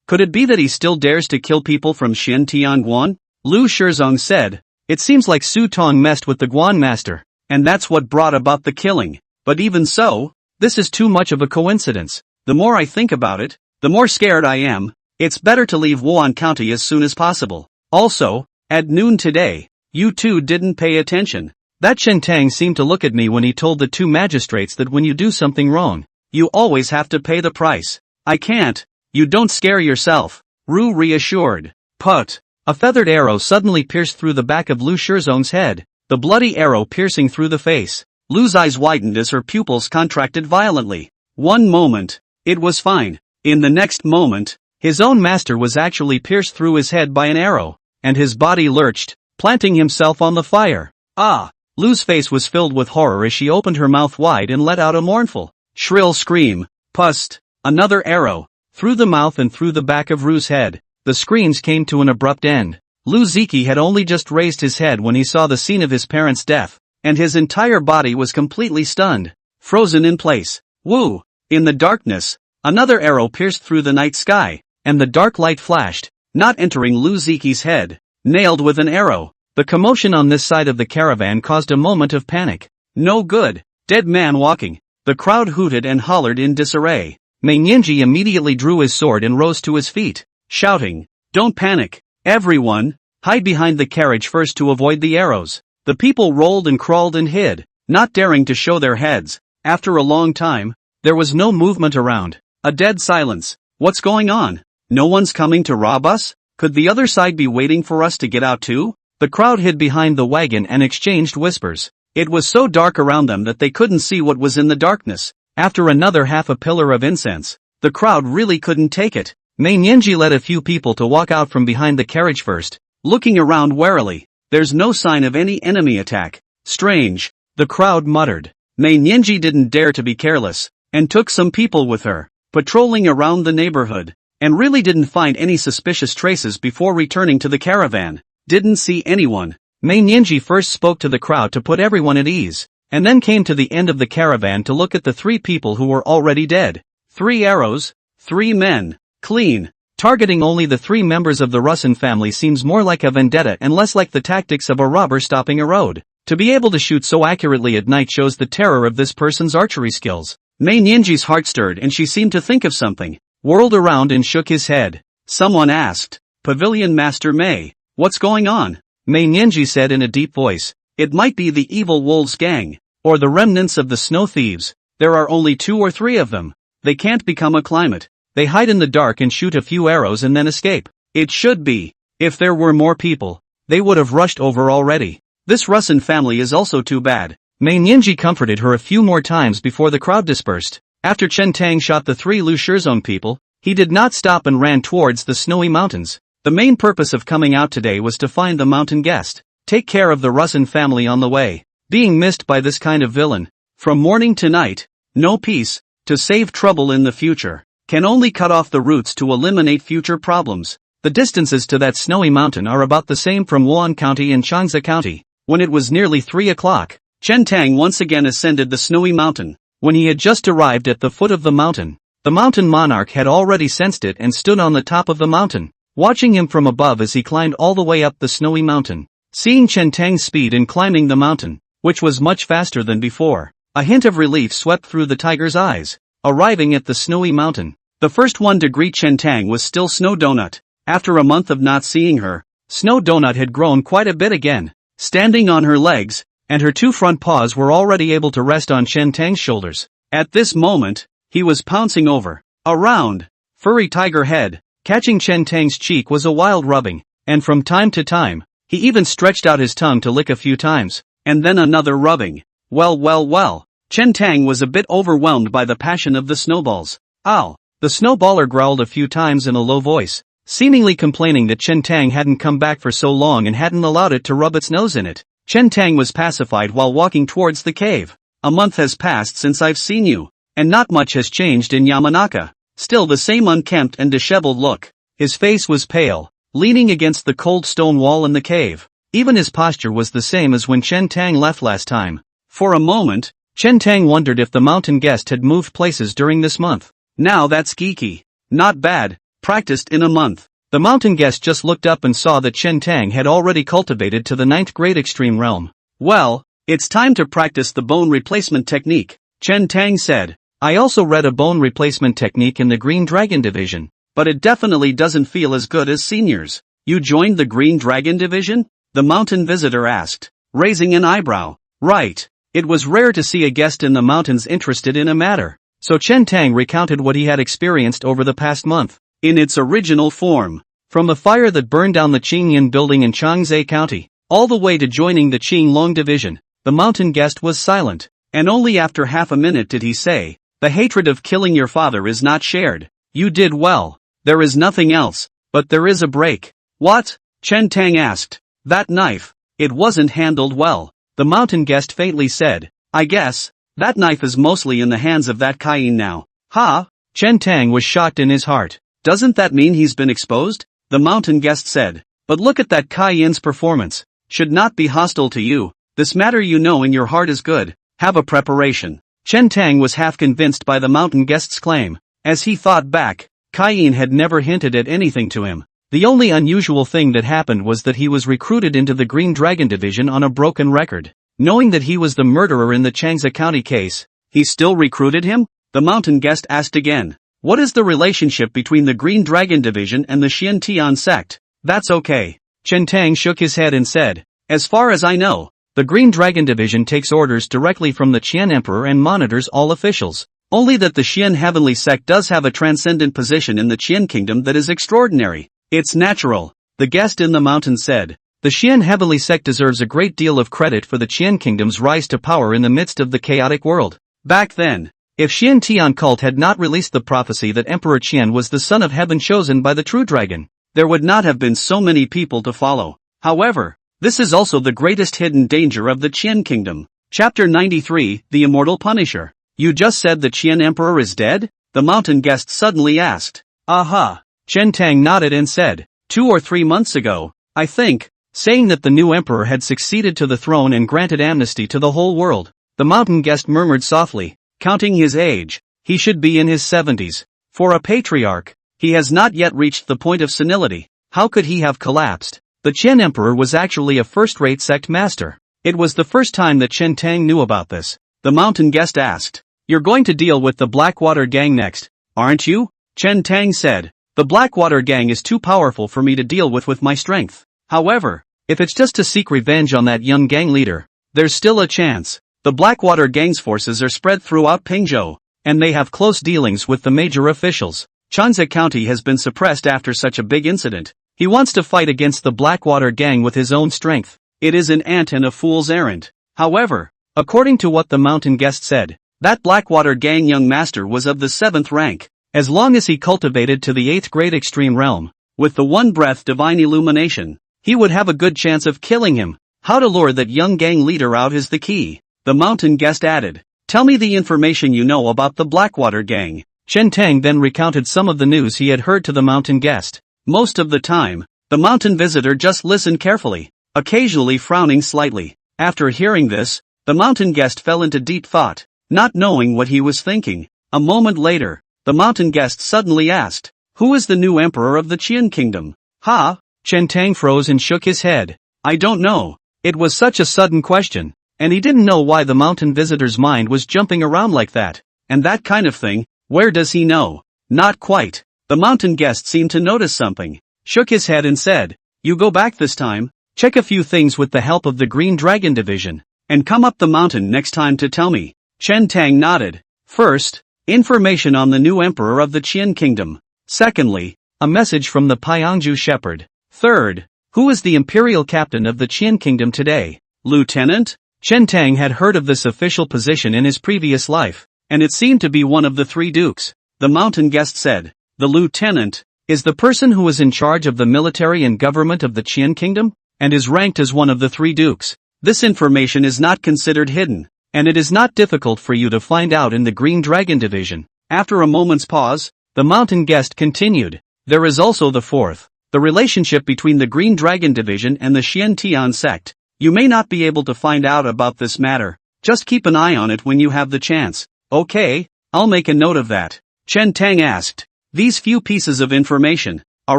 could it be that he still dares to kill people from Xian Tianguan?" Lu Shizong said. "It seems like Sutong messed with the Guan master, and that's what brought about the killing. But even so, this is too much of a coincidence. The more I think about it, the more scared I am. It's better to leave Wan County as soon as possible. Also, at noon today, you 2 didn't pay attention. That Chen Tang seemed to look at me when he told the 2 magistrates that when you do something wrong, you always have to pay the price." "I can't. You don't scare yourself," Ru reassured. Put. A feathered arrow suddenly pierced through the back of Lu Shizong's head, the bloody arrow piercing through the face. Lu's eyes widened as her pupils contracted violently. One moment, it was fine. In the next moment, his own master was actually pierced through his head by an arrow, and his body lurched, planting himself on the fire. "Ah!" Lu's face was filled with horror as she opened her mouth wide and let out a mournful, shrill scream. Pust! Another arrow, through the mouth and through the back of Ru's head. The screams came to an abrupt end. Lu Ziki had only just raised his head when he saw the scene of his parents' death, and his entire body was completely stunned, frozen in place. Woo! In the darkness, another arrow pierced through the night sky, and the dark light flashed, not entering Lu Ziki's head. Nailed with an arrow. The commotion on this side of the caravan caused a moment of panic. "No good! Dead man walking!" The crowd hooted and hollered in disarray. Manhwa immediately drew his sword and rose to his feet, shouting, "Don't panic, everyone, Hide behind the carriage first to avoid the arrows. The people rolled and crawled and hid, not daring to show their heads. After a long time, there was no movement around. A dead silence. What's going on? No one's coming to rob us? Could the other side be waiting for us to get out too? The crowd hid behind the wagon and exchanged whispers. It was so dark around them that they couldn't see what was in the darkness. After another half a pillar of incense, the crowd really couldn't take it. Mei Nianji led a few people to walk out from behind the carriage first, looking around warily. There's no sign of any enemy attack. Strange, the crowd muttered. Mei Nianji didn't dare to be careless, and took some people with her, patrolling around the neighborhood, and really didn't find any suspicious traces before returning to the caravan. Didn't see anyone. Mei Nianji first spoke to the crowd to put everyone at ease, and then came to the end of the caravan to look at the 3 people who were already dead. 3 arrows, 3 men, clean. Targeting only the 3 members of the Rusin family seems more like a vendetta and less like the tactics of a robber stopping a road. To be able to shoot so accurately at night shows the terror of this person's archery skills. Mei Nianji's heart stirred and she seemed to think of something, whirled around and shook his head. Someone asked, "Pavilion Master Mei, what's going on?" Mei Nianji said in a deep voice, "It might be the evil wolves gang, or the remnants of the snow thieves. There are only 2 or 3 of them. They can't become a climate. They hide in the dark and shoot a few arrows and then escape. It should be. If there were more people, they would have rushed over already. This Rusin family is also too bad." Mei Nianji comforted her a few more times before the crowd dispersed. After Chen Tang shot the 3 Lu Shizong people, he did not stop and ran towards the snowy mountains. The main purpose of coming out today was to find the mountain guest, take care of the Rusin family on the way. Being missed by this kind of villain, from morning to night, no peace, to save trouble in the future, can only cut off the roots to eliminate future problems. The distances to that snowy mountain are about the same from Wan County and Changsa County. When it was nearly 3 o'clock, Chen Tang once again ascended the snowy mountain. When he had just arrived at the foot of the mountain monarch had already sensed it and stood on the top of the mountain, watching him from above as he climbed all the way up the snowy mountain. Seeing Chen Tang's speed in climbing the mountain, which was much faster than before, a hint of relief swept through the tiger's eyes. Arriving at the snowy mountain, the first one to greet Chen Tang was still Snow Donut. After a month of not seeing her, Snow Donut had grown quite a bit again, standing on her legs, and her 2 front paws were already able to rest on Chen Tang's shoulders. At this moment, he was pouncing over a round, furry tiger head. Catching Chen Tang's cheek was a wild rubbing, and from time to time, he even stretched out his tongue to lick a few times, and then another rubbing. Well, Chen Tang was a bit overwhelmed by the passion of the snowballs. Ow! The snowballer growled a few times in a low voice, seemingly complaining that Chen Tang hadn't come back for so long and hadn't allowed it to rub its nose in it. Chen Tang was pacified while walking towards the cave. "A month has passed since I've seen you, and not much has changed in Yamanaka. Still the same unkempt and disheveled look." His face was pale, leaning against the cold stone wall in the cave. Even his posture was the same as when Chen Tang left last time. For a moment, Chen Tang wondered if the mountain guest had moved places during this month. Now that's geeky. Not bad, practiced in a month. The mountain guest just looked up and saw that Chen Tang had already cultivated to the 9th grade extreme realm. "Well, it's time to practice the bone replacement technique," Chen Tang said. "I also read a bone replacement technique in the Green Dragon division, but it definitely doesn't feel as good as seniors." "You joined the Green Dragon division?" the mountain visitor asked, raising an eyebrow. Right. It was rare to see a guest in the mountains interested in a matter, so Chen Tang recounted what he had experienced over the past month. In its original form, from the fire that burned down the Qingyan building in Changzhou County, all the way to joining the Qinglong division, the mountain guest was silent, and only after half a minute did he say, "The hatred of killing your father is not shared. You did well. There is nothing else, but there is a break." "What?" Chen Tang asked. "That knife. It wasn't handled well," the mountain guest faintly said. "I guess that knife is mostly in the hands of that Cayenne now." "Ha?" Chen Tang was shocked in his heart. "Doesn't that mean he's been exposed?" the mountain guest said. "But look at that Cayenne's performance. Should not be hostile to you. This matter you know in your heart is good. Have a preparation." Chen Tang was half convinced by the mountain guest's claim. As he thought back, Cayenne had never hinted at anything to him. The only unusual thing that happened was that he was recruited into the Green Dragon division on a broken record. Knowing that he was the murderer in the Changsa County case, he still recruited him? The mountain guest asked again. "What is the relationship between the Green Dragon division and the Xiantian sect?" "That's okay." Chen Tang shook his head and said, as far as I know, the Green Dragon Division takes orders directly from the Qian Emperor and monitors all officials. Only that the Qian Heavenly Sect does have a transcendent position in the Qian Kingdom that is extraordinary. It's natural, the guest in the mountain said. The Qian Heavenly Sect deserves a great deal of credit for the Qian Kingdom's rise to power in the midst of the chaotic world. Back then, if Qian Tian cult had not released the prophecy that Emperor Qian was the son of heaven chosen by the true dragon, there would not have been so many people to follow. However, this is also the greatest hidden danger of the Qian Kingdom. Chapter 93, The Immortal Punisher. You just said the Qian Emperor is dead? The mountain guest suddenly asked. Aha. Chen Tang nodded and said, 2 or 3 months ago, I think, saying that the new emperor had succeeded to the throne and granted amnesty to the whole world. The mountain guest murmured softly, counting his age, he should be in his 70s. For a patriarch, he has not yet reached the point of senility. How could he have collapsed? The Qian Emperor was actually a first-rate sect master. It was the first time that Chen Tang knew about this. The mountain guest asked, you're going to deal with the Blackwater Gang next, aren't you? Chen Tang said, the Blackwater Gang is too powerful for me to deal with my strength. However, if it's just to seek revenge on that young gang leader, there's still a chance. The Blackwater Gang's forces are spread throughout Pingzhou, and they have close dealings with the major officials. Chanze County has been suppressed after such a big incident. He wants to fight against the Blackwater Gang with his own strength. It is an ant and a fool's errand. However, according to what the mountain guest said, that Blackwater Gang young master was of the 7th rank. As long as he cultivated to the 8th grade extreme realm, with the one-breath divine illumination, he would have a good chance of killing him. How to lure that young gang leader out is the key. The mountain guest added, tell me the information you know about the Blackwater Gang. Chen Tang then recounted some of the news he had heard to the mountain guest. Most of the time, the mountain visitor just listened carefully, occasionally frowning slightly. After hearing this, the mountain guest fell into deep thought, not knowing what he was thinking. A moment later, the mountain guest suddenly asked, who is the new emperor of the Qian Kingdom? Ha? Chen Tang froze and shook his head. I don't know. It was such a sudden question, and he didn't know why the mountain visitor's mind was jumping around like that. And that kind of thing, where does he know? Not quite. The mountain guest seemed to notice something, shook his head and said, you go back this time, check a few things with the help of the Green Dragon Division, and come up the mountain next time to tell me. Chen Tang nodded. First, information on the new emperor of the Qian Kingdom. Secondly, a message from the Pyongju shepherd. Third, who is the imperial captain of the Qian Kingdom today? Lieutenant? Chen Tang had heard of this official position in his previous life, and it seemed to be one of the 3 dukes. The mountain guest said, the lieutenant is the person who is in charge of the military and government of the Qian Kingdom, and is ranked as one of the 3 dukes. This information is not considered hidden, and it is not difficult for you to find out in the Green Dragon Division. After a moment's pause, the mountain guest continued, there is also the 4th, the relationship between the Green Dragon Division and the Qian Tian sect. You may not be able to find out about this matter, just keep an eye on it when you have the chance. Okay, I'll make a note of that. Chen Tang asked, these few pieces of information are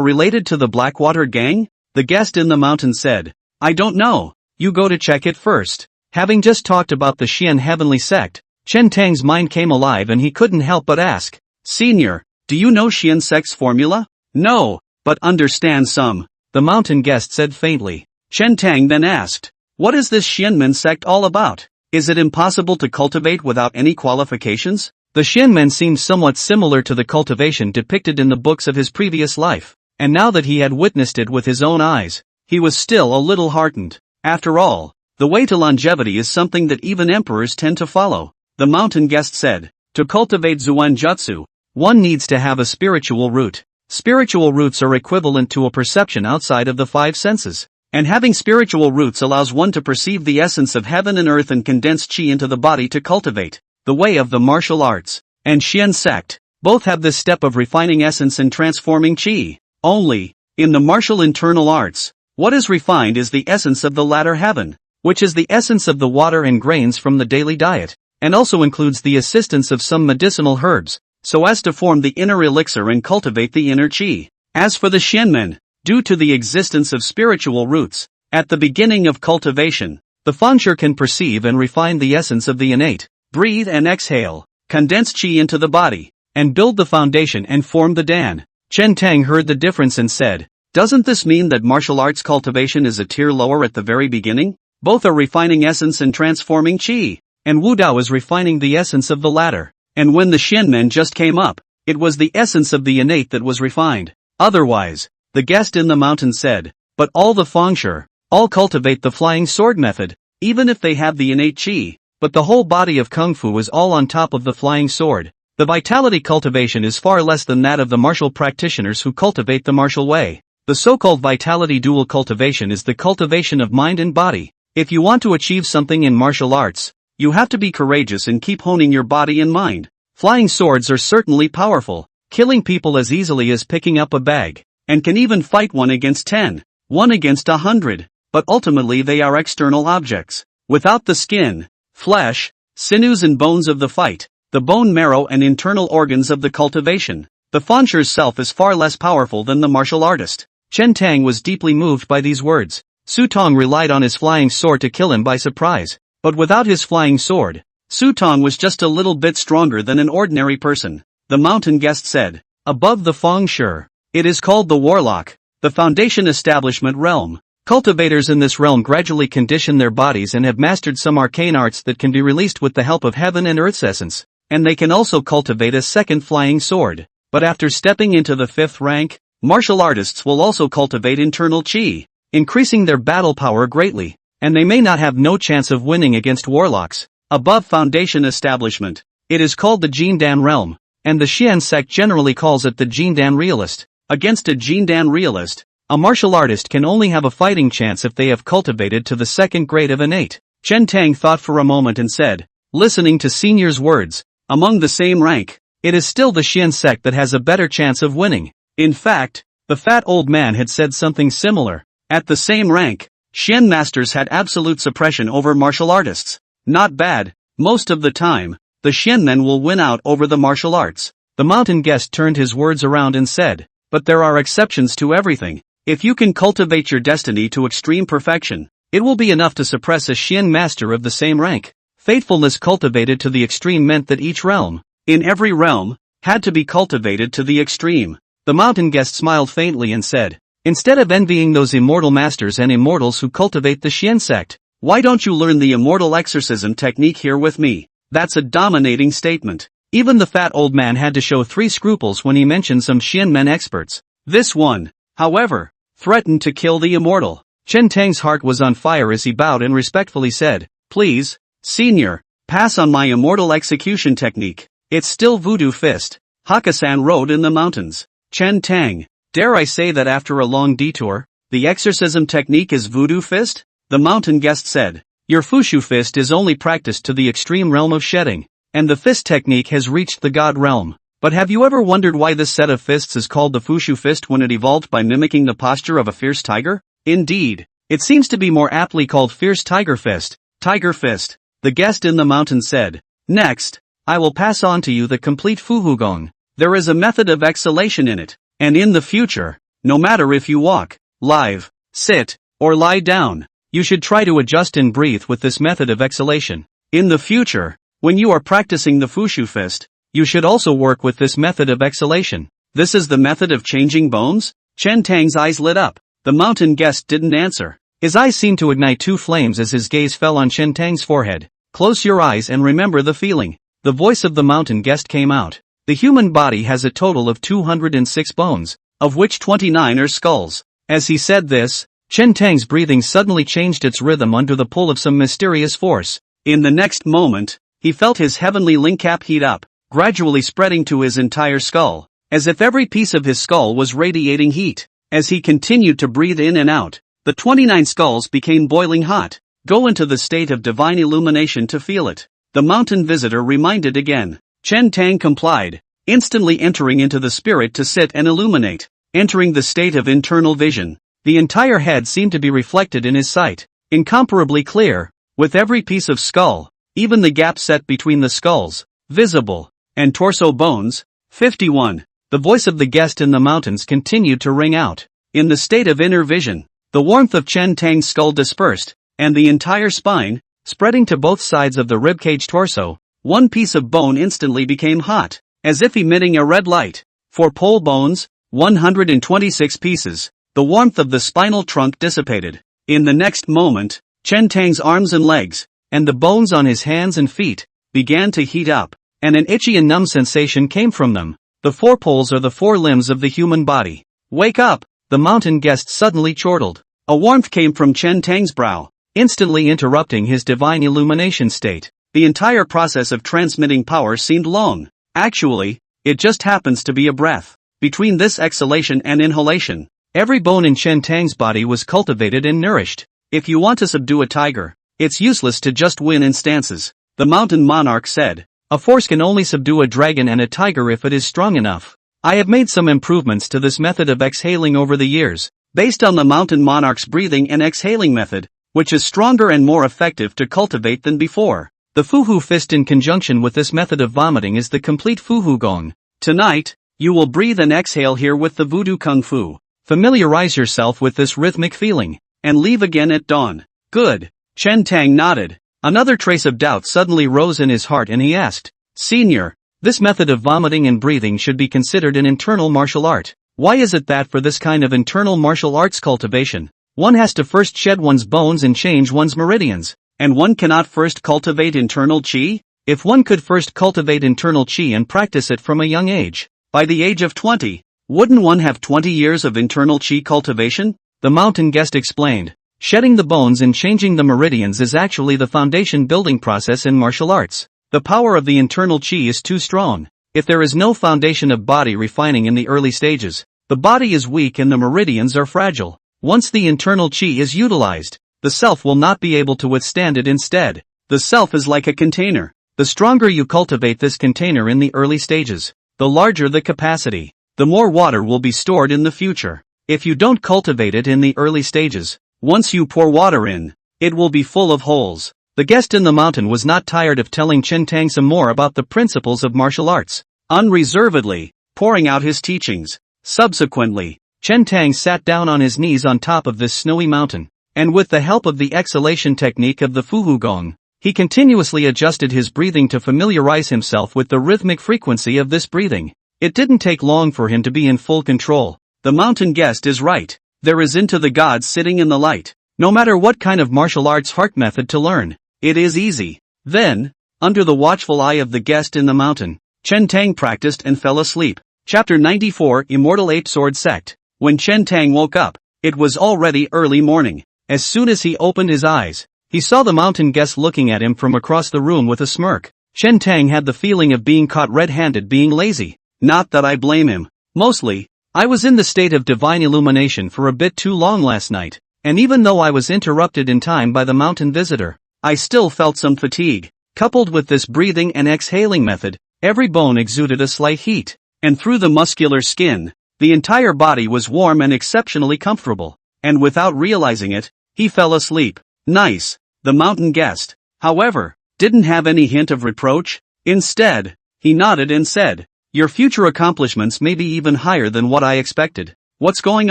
related to the Blackwater Gang? The guest in the mountain said, I don't know, you go to check it first. Having just talked about the Qian Heavenly Sect, Chen Tang's mind came alive and he couldn't help but ask, Senior, do you know Qian Sect's formula? No, but understand some. The mountain guest said faintly. Chen Tang then asked, what is this Qianmen sect all about? Is it impossible to cultivate without any qualifications? The Qianmen seemed somewhat similar to the cultivation depicted in the books of his previous life, and now that he had witnessed it with his own eyes, he was still a little heartened. After all, the way to longevity is something that even emperors tend to follow. The mountain guest said, to cultivate Zuan Jutsu, one needs to have a spiritual root. Spiritual roots are equivalent to a perception outside of the 5 senses. And having spiritual roots allows one to perceive the essence of heaven and earth and condense qi into the body to cultivate the way of the martial arts and Qian sect. Both have this step of refining essence and transforming qi. Only, in the martial internal arts, what is refined is the essence of the latter heaven, which is the essence of the water and grains from the daily diet, and also includes the assistance of some medicinal herbs, so as to form the inner elixir and cultivate the inner qi. As for the Qianmen, due to the existence of spiritual roots, at the beginning of cultivation, the Fangsher can perceive and refine the essence of the innate, breathe and exhale, condense qi into the body, and build the foundation and form the Dan. Chen Tang heard the difference and said, Doesn't this mean that martial arts cultivation is a tier lower at the very beginning? Both are refining essence and transforming qi, and Wudao is refining the essence of the latter. And when the Xianmen just came up, it was the essence of the innate that was refined. Otherwise, the guest in the mountain said, but all the Fengshi, all cultivate the flying sword method, even if they have the innate qi, but the whole body of kung fu is all on top of the flying sword. The vitality cultivation is far less than that of the martial practitioners who cultivate the martial way. The so-called vitality dual cultivation is the cultivation of mind and body. If you want to achieve something in martial arts, you have to be courageous and keep honing your body and mind. Flying swords are certainly powerful, killing people as easily as picking up a bag, and can even fight 1 against 10, 1 against 100, but ultimately they are external objects. Without the skin, flesh, sinews and bones of the fight, the bone marrow and internal organs of the cultivation, the Fengshi self is far less powerful than the martial artist. Chen Tang was deeply moved by these words. Su Tong relied on his flying sword to kill him by surprise, but without his flying sword, Su Tong was just a little bit stronger than an ordinary person. The mountain guest said, above the Fengshi, it is called the warlock, the foundation establishment realm. Cultivators in this realm gradually condition their bodies and have mastered some arcane arts that can be released with the help of heaven and earth's essence, and they can also cultivate a second flying sword. But after stepping into the 5th rank, martial artists will also cultivate internal qi, increasing their battle power greatly, and they may not have no chance of winning against warlocks. Above foundation establishment, it is called the Jindan realm, and the Xian sect generally calls it the Jindan realist. Against a Jindan realist, a martial artist can only have a fighting chance if they have cultivated to the 2nd grade of innate. Chen Tang thought for a moment and said, listening to Senior's words, among the same rank, it is still the Xian sect that has a better chance of winning. In fact, the fat old man had said something similar. At the same rank, Xian masters had absolute suppression over martial artists. Not bad. Most of the time, the Xianmen will win out over the martial arts. The mountain guest turned his words around and said, but there are exceptions to everything. If you can cultivate your destiny to extreme perfection, it will be enough to suppress a Xian master of the same rank. Faithfulness cultivated to the extreme meant that each realm, in every realm, had to be cultivated to the extreme. The mountain guest smiled faintly and said, instead of envying those immortal masters and immortals who cultivate the Xian sect, why don't you learn the immortal exorcism technique here with me? That's a dominating statement. Even the fat old man had to show 3 scruples when he mentioned some Xianmen experts. This one, however, threatened to kill the immortal. Chen Tang's heart was on fire as he bowed and respectfully said, please, senior, pass on my immortal execution technique. It's still voodoo fist. Hakkasan rode in the mountains. Chen Tang, dare I say that after a long detour, the exorcism technique is voodoo fist? The mountain guest said, your Fushu fist is only practiced to the extreme realm of shedding, and the fist technique has reached the god realm. But have you ever wondered why this set of fists is called the Fushu fist when it evolved by mimicking the posture of a fierce tiger? Indeed, it seems to be more aptly called fierce tiger fist. Tiger fist, the guest in the mountain said. Next, I will pass on to you the complete Fuhugong. There is a method of exhalation in it, and in the future, no matter if you walk, live, sit, or lie down, you should try to adjust and breathe with this method of exhalation. In the future, when you are practicing the Fushu fist, you should also work with this method of exhalation. This is the method of changing bones? Chen Tang's eyes lit up. The mountain guest didn't answer. His eyes seemed to ignite 2 flames as his gaze fell on Chen Tang's forehead. Close your eyes and remember the feeling. The voice of the mountain guest came out. The human body has a total of 206 bones, of which 29 are skulls. As he said this, Chen Tang's breathing suddenly changed its rhythm under the pull of some mysterious force. In the next moment, he felt his heavenly link cap heat up, gradually spreading to his entire skull, as if every piece of his skull was radiating heat. As he continued to breathe in and out, the 29 skulls became boiling hot. Go into the state of divine illumination to feel it. The mountain visitor reminded again. Chen Tang complied, instantly entering into the spirit to sit and illuminate. Entering the state of internal vision, the entire head seemed to be reflected in his sight, incomparably clear, with every piece of skull, even the gap set between the skulls, visible, and torso bones. 51. The voice of the guest in the mountains continued to ring out. In the state of inner vision, the warmth of Chen Tang's skull dispersed, and the entire spine, spreading to both sides of the ribcage torso, one piece of bone instantly became hot, as if emitting a red light. For pole bones, 126 pieces. the warmth of the spinal trunk dissipated. In the next moment, Chen Tang's arms and legs, and the bones on his hands and feet, began to heat up, and an itchy and numb sensation came from them. The four poles are the four limbs of the human body. Wake up! The mountain guest suddenly chortled. A warmth came from Chen Tang's brow, instantly interrupting his divine illumination state. The entire process of transmitting power seemed long. Actually, it just happens to be a breath. Between this exhalation and inhalation, every bone in Chen Tang's body was cultivated and nourished. If you want to subdue a tiger, it's useless to just win instances, the mountain monarch said. A force can only subdue a dragon and a tiger if it is strong enough. I have made some improvements to this method of exhaling over the years, based on the mountain monarch's breathing and exhaling method, which is stronger and more effective to cultivate than before. The Fuhu Fist in conjunction with this method of vomiting is the complete Fuhu Gong. Tonight, you will breathe and exhale here with the Voodoo Kung Fu. Familiarize yourself with this rhythmic feeling, and leave again at dawn. Good. Chen Tang nodded. Another trace of doubt suddenly rose in his heart and he asked, Senior, this method of vomiting and breathing should be considered an internal martial art. Why is it that for this kind of internal martial arts cultivation, one has to first shed one's bones and change one's meridians, and one cannot first cultivate internal qi? If one could first cultivate internal qi and practice it from a young age, by the age of 20, wouldn't one have 20 years of internal qi cultivation? The mountain guest explained. Shedding the bones and changing the meridians is actually the foundation building process in martial arts. The power of the internal qi is too strong. If there is no foundation of body refining in the early stages, the body is weak and the meridians are fragile. Once the internal qi is utilized, the self will not be able to withstand it. Instead, the self is like a container. The stronger you cultivate this container in the early stages, the larger the capacity, the more water will be stored in the future. If you don't cultivate it in the early stages, once you pour water in, it will be full of holes. The guest in the mountain was not tired of telling Chen Tang some more about the principles of martial arts, unreservedly, pouring out his teachings. Subsequently, Chen Tang sat down on his knees on top of this snowy mountain, and with the help of the exhalation technique of the Fuhu Gong, he continuously adjusted his breathing to familiarize himself with the rhythmic frequency of this breathing. It didn't take long for him to be in full control. The mountain guest is right. There is into the gods sitting in the light. No matter what kind of martial arts heart method to learn, it is easy. Then, under the watchful eye of the guest in the mountain, Chen Tang practiced and fell asleep. Chapter 94 Immortal Eight Sword Sect. When Chen Tang woke up, it was already early morning. As soon as he opened his eyes, he saw the mountain guest looking at him from across the room with a smirk. Chen Tang had the feeling of being caught red-handed being lazy. Not that I blame him. Mostly, I was in the state of divine illumination for a bit too long last night, and even though I was interrupted in time by the mountain visitor, I still felt some fatigue. Coupled with this breathing and exhaling method, every bone exuded a slight heat, and through the muscular skin, the entire body was warm and exceptionally comfortable, and without realizing it, he fell asleep. Nice. The mountain guest, however, didn't have any hint of reproach. Instead, he nodded and said, Your future accomplishments may be even higher than what I expected. What's going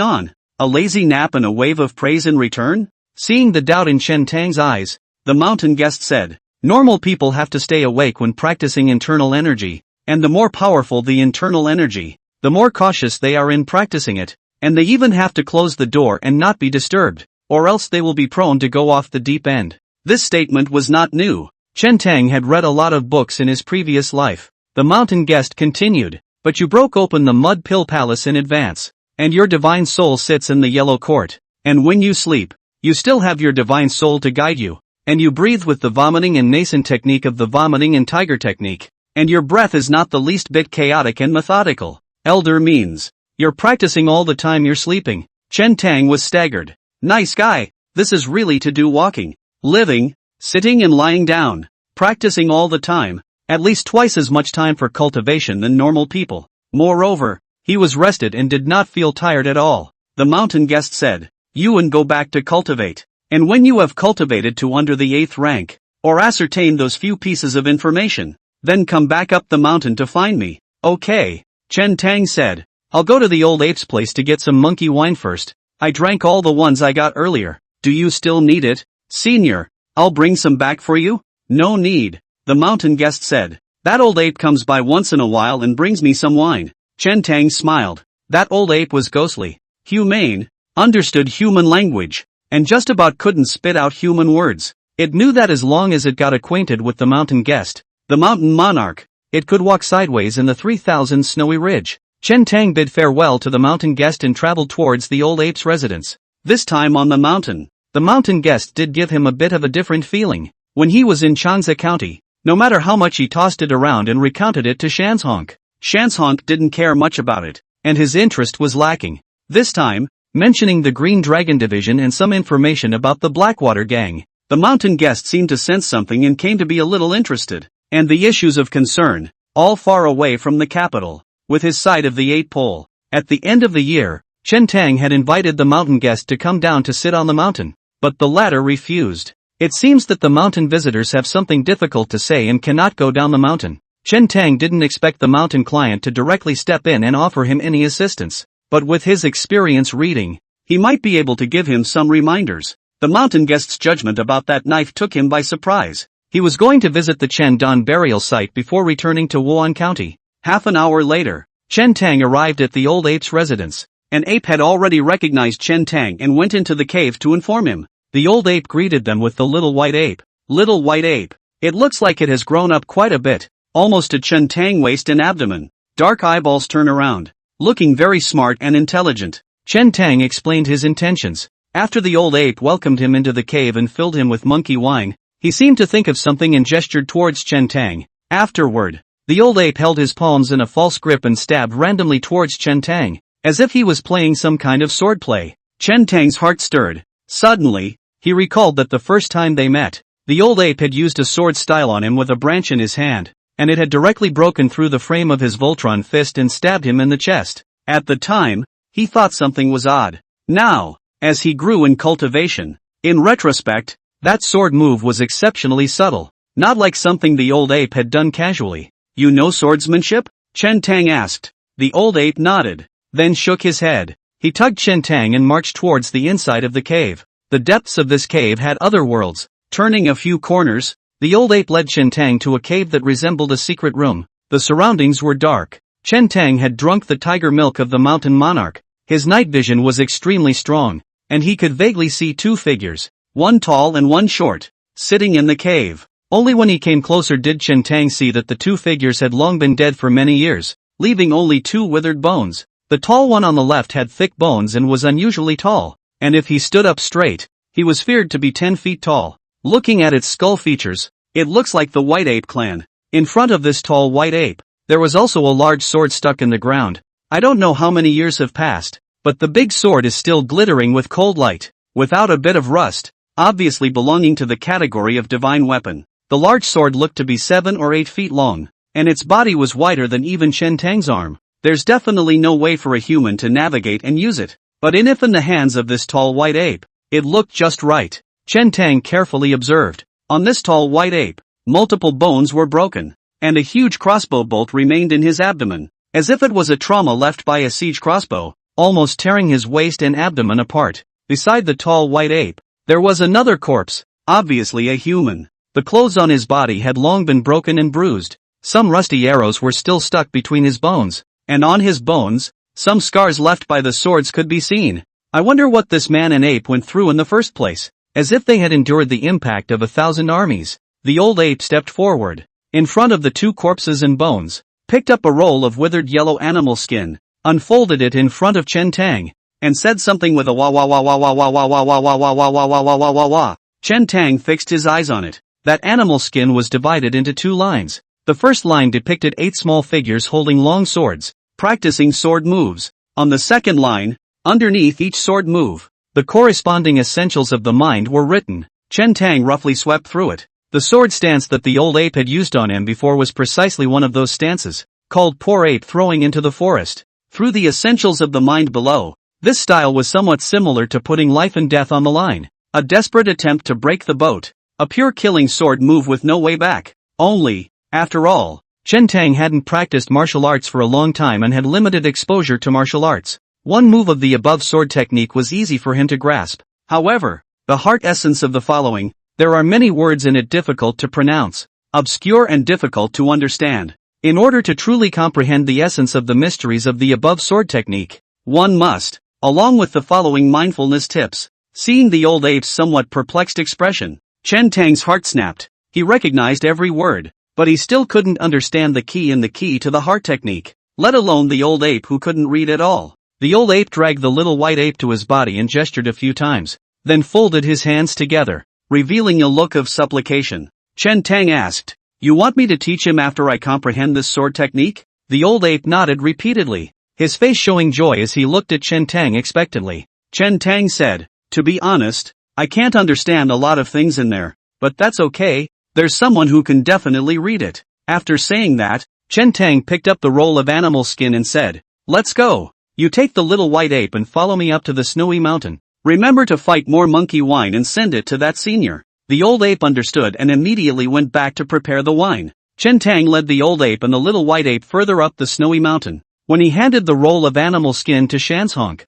on? A lazy nap and a wave of praise in return? Seeing the doubt in Chen Tang's eyes, the mountain guest said, Normal people have to stay awake when practicing internal energy, and the more powerful the internal energy, the more cautious they are in practicing it, and they even have to close the door and not be disturbed, or else they will be prone to go off the deep end. This statement was not new. Chen Tang had read a lot of books in his previous life. The mountain guest continued, But you broke open the mud pill palace in advance, and your divine soul sits in the yellow court, and when you sleep, you still have your divine soul to guide you, and you breathe with the vomiting and nascent technique of the vomiting and tiger technique, and your breath is not the least bit chaotic and methodical. Elder means, you're practicing all the time you're sleeping. Chen Tang was staggered. Nice guy, this is really to do walking, living, sitting and lying down, practicing all the time. At least twice as much time for cultivation than normal people. Moreover, he was rested and did not feel tired at all. The mountain guest said, You and go back to cultivate. And when you have cultivated to under the 8th rank, or ascertained those few pieces of information, then come back up the mountain to find me. Okay, Chen Tang said. I'll go to the old ape's place to get some monkey wine first. I drank all the ones I got earlier. Do you still need it? Senior, I'll bring some back for you? No need. The mountain guest said, That old ape comes by once in a while and brings me some wine. Chen Tang smiled. That old ape was ghostly, humane, understood human language, and just about couldn't spit out human words. It knew that as long as it got acquainted with the mountain guest, the mountain monarch, it could walk sideways in the 3,000 snowy ridge. Chen Tang bid farewell to the mountain guest and traveled towards the old ape's residence. This time on the mountain. The mountain guest did give him a bit of a different feeling. When he was in Changsa County, no matter how much he tossed it around and recounted it to Shanshonk, Shanshonk didn't care much about it, and his interest was lacking. This time, mentioning the Green Dragon Division and some information about the Blackwater Gang, the mountain guest seemed to sense something and came to be a little interested, and the issues of concern, all far away from the capital, with his side of the 8 pole. At the end of the year, Chen Tang had invited the mountain guest to come down to sit on the mountain, but the latter refused. It seems that the mountain visitors have something difficult to say and cannot go down the mountain. Chen Tang didn't expect the mountain client to directly step in and offer him any assistance, but with his experience reading, he might be able to give him some reminders. The mountain guest's judgment about that knife took him by surprise. He was going to visit the Chen Dan burial site before returning to Wan County. Half an hour later, Chen Tang arrived at the old ape's residence. An ape had already recognized Chen Tang and went into the cave to inform him. The old ape greeted them with the little white ape. Little white ape. It looks like it has grown up quite a bit, almost to Chen Tang waist and abdomen. Dark eyeballs turn around. Looking very smart and intelligent. Chen Tang explained his intentions. After the old ape welcomed him into the cave and filled him with monkey wine, he seemed to think of something and gestured towards Chen Tang. Afterward, the old ape held his palms in a false grip and stabbed randomly towards Chen Tang, as if he was playing some kind of swordplay. Chen Tang's heart stirred. Suddenly, he recalled that the first time they met, the old ape had used a sword style on him with a branch in his hand, and it had directly broken through the frame of his Voltron fist and stabbed him in the chest. At the time, he thought something was odd. Now, as he grew in cultivation, in retrospect, that sword move was exceptionally subtle, not like something the old ape had done casually. You know swordsmanship? Chen Tang asked. The old ape nodded, then shook his head. He tugged Chen Tang and marched towards the inside of the cave. The depths of this cave had other worlds. Turning a few corners, the old ape led Chen Tang to a cave that resembled a secret room. The surroundings were dark. Chen Tang had drunk the tiger milk of the mountain monarch. His night vision was extremely strong, and he could vaguely see two figures, one tall and one short, sitting in the cave. Only when he came closer did Chen Tang see that the two figures had long been dead for many years, leaving only two withered bones. The tall one on the left had thick bones and was unusually tall, and if he stood up straight, he was feared to be 10 feet tall. Looking at its skull features, it looks like the White Ape clan. In front of this tall white ape, there was also a large sword stuck in the ground. I don't know how many years have passed, but the big sword is still glittering with cold light, without a bit of rust, obviously belonging to the category of divine weapon. The large sword looked to be 7 or 8 feet long, and its body was wider than even Chen Tang's arm. There's definitely no way for a human to navigate and use it, but in the hands of this tall white ape, it looked just right. Chen Tang carefully observed. On this tall white ape, multiple bones were broken, and a huge crossbow bolt remained in his abdomen, as if it was a trauma left by a siege crossbow, almost tearing his waist and abdomen apart. Beside the tall white ape, there was another corpse, obviously a human. The clothes on his body had long been broken and bruised. Some rusty arrows were still stuck between his bones, and on his bones, some scars left by the swords could be seen. I wonder what this man and ape went through in the first place, as if they had endured the impact of 1,000 armies. The old ape stepped forward, in front of the two corpses and bones, picked up a roll of withered yellow animal skin, unfolded it in front of Chen Tang, and said something with a wah wah wah wah wah wah wah wah wah wah wah wah wah wah wah wah wah wah. Chen Tang fixed his eyes on it. That animal skin was divided into two lines. The first line depicted 8 small figures holding long swords, practicing sword moves. On the second line, underneath each sword move, the corresponding essentials of the mind were written. Chen Tang roughly swept through it. The sword stance that the old ape had used on him before was precisely one of those stances, called poor ape throwing into the forest. Through the essentials of the mind below, this style was somewhat similar to putting life and death on the line. A desperate attempt to break the boat. A pure killing sword move with no way back. Only, after all, Chen Tang hadn't practiced martial arts for a long time and had limited exposure to martial arts. One move of the above sword technique was easy for him to grasp. However, the heart essence of the following, there are many words in it difficult to pronounce, obscure and difficult to understand. In order to truly comprehend the essence of the mysteries of the above sword technique, one must along with the following mindfulness tips. Seeing the old ape's somewhat perplexed expression, Chen Tang's heart snapped. He recognized every word, but he still couldn't understand the key to the heart technique, let alone the old ape who couldn't read at all. The old ape dragged the little white ape to his body and gestured a few times, then folded his hands together, revealing a look of supplication. Chen Tang asked, "You want me to teach him after I comprehend this sword technique?" The old ape nodded repeatedly, his face showing joy as he looked at Chen Tang expectantly. Chen Tang said, "To be honest, I can't understand a lot of things in there, but that's okay, there's someone who can definitely read it." After saying that, Chen Tang picked up the roll of animal skin and said, "Let's go. You take the little white ape and follow me up to the snowy mountain. Remember to fight more monkey wine and send it to that senior." The old ape understood and immediately went back to prepare the wine. Chen Tang led the old ape and the little white ape further up the snowy mountain. When he handed the roll of animal skin to Shanshonk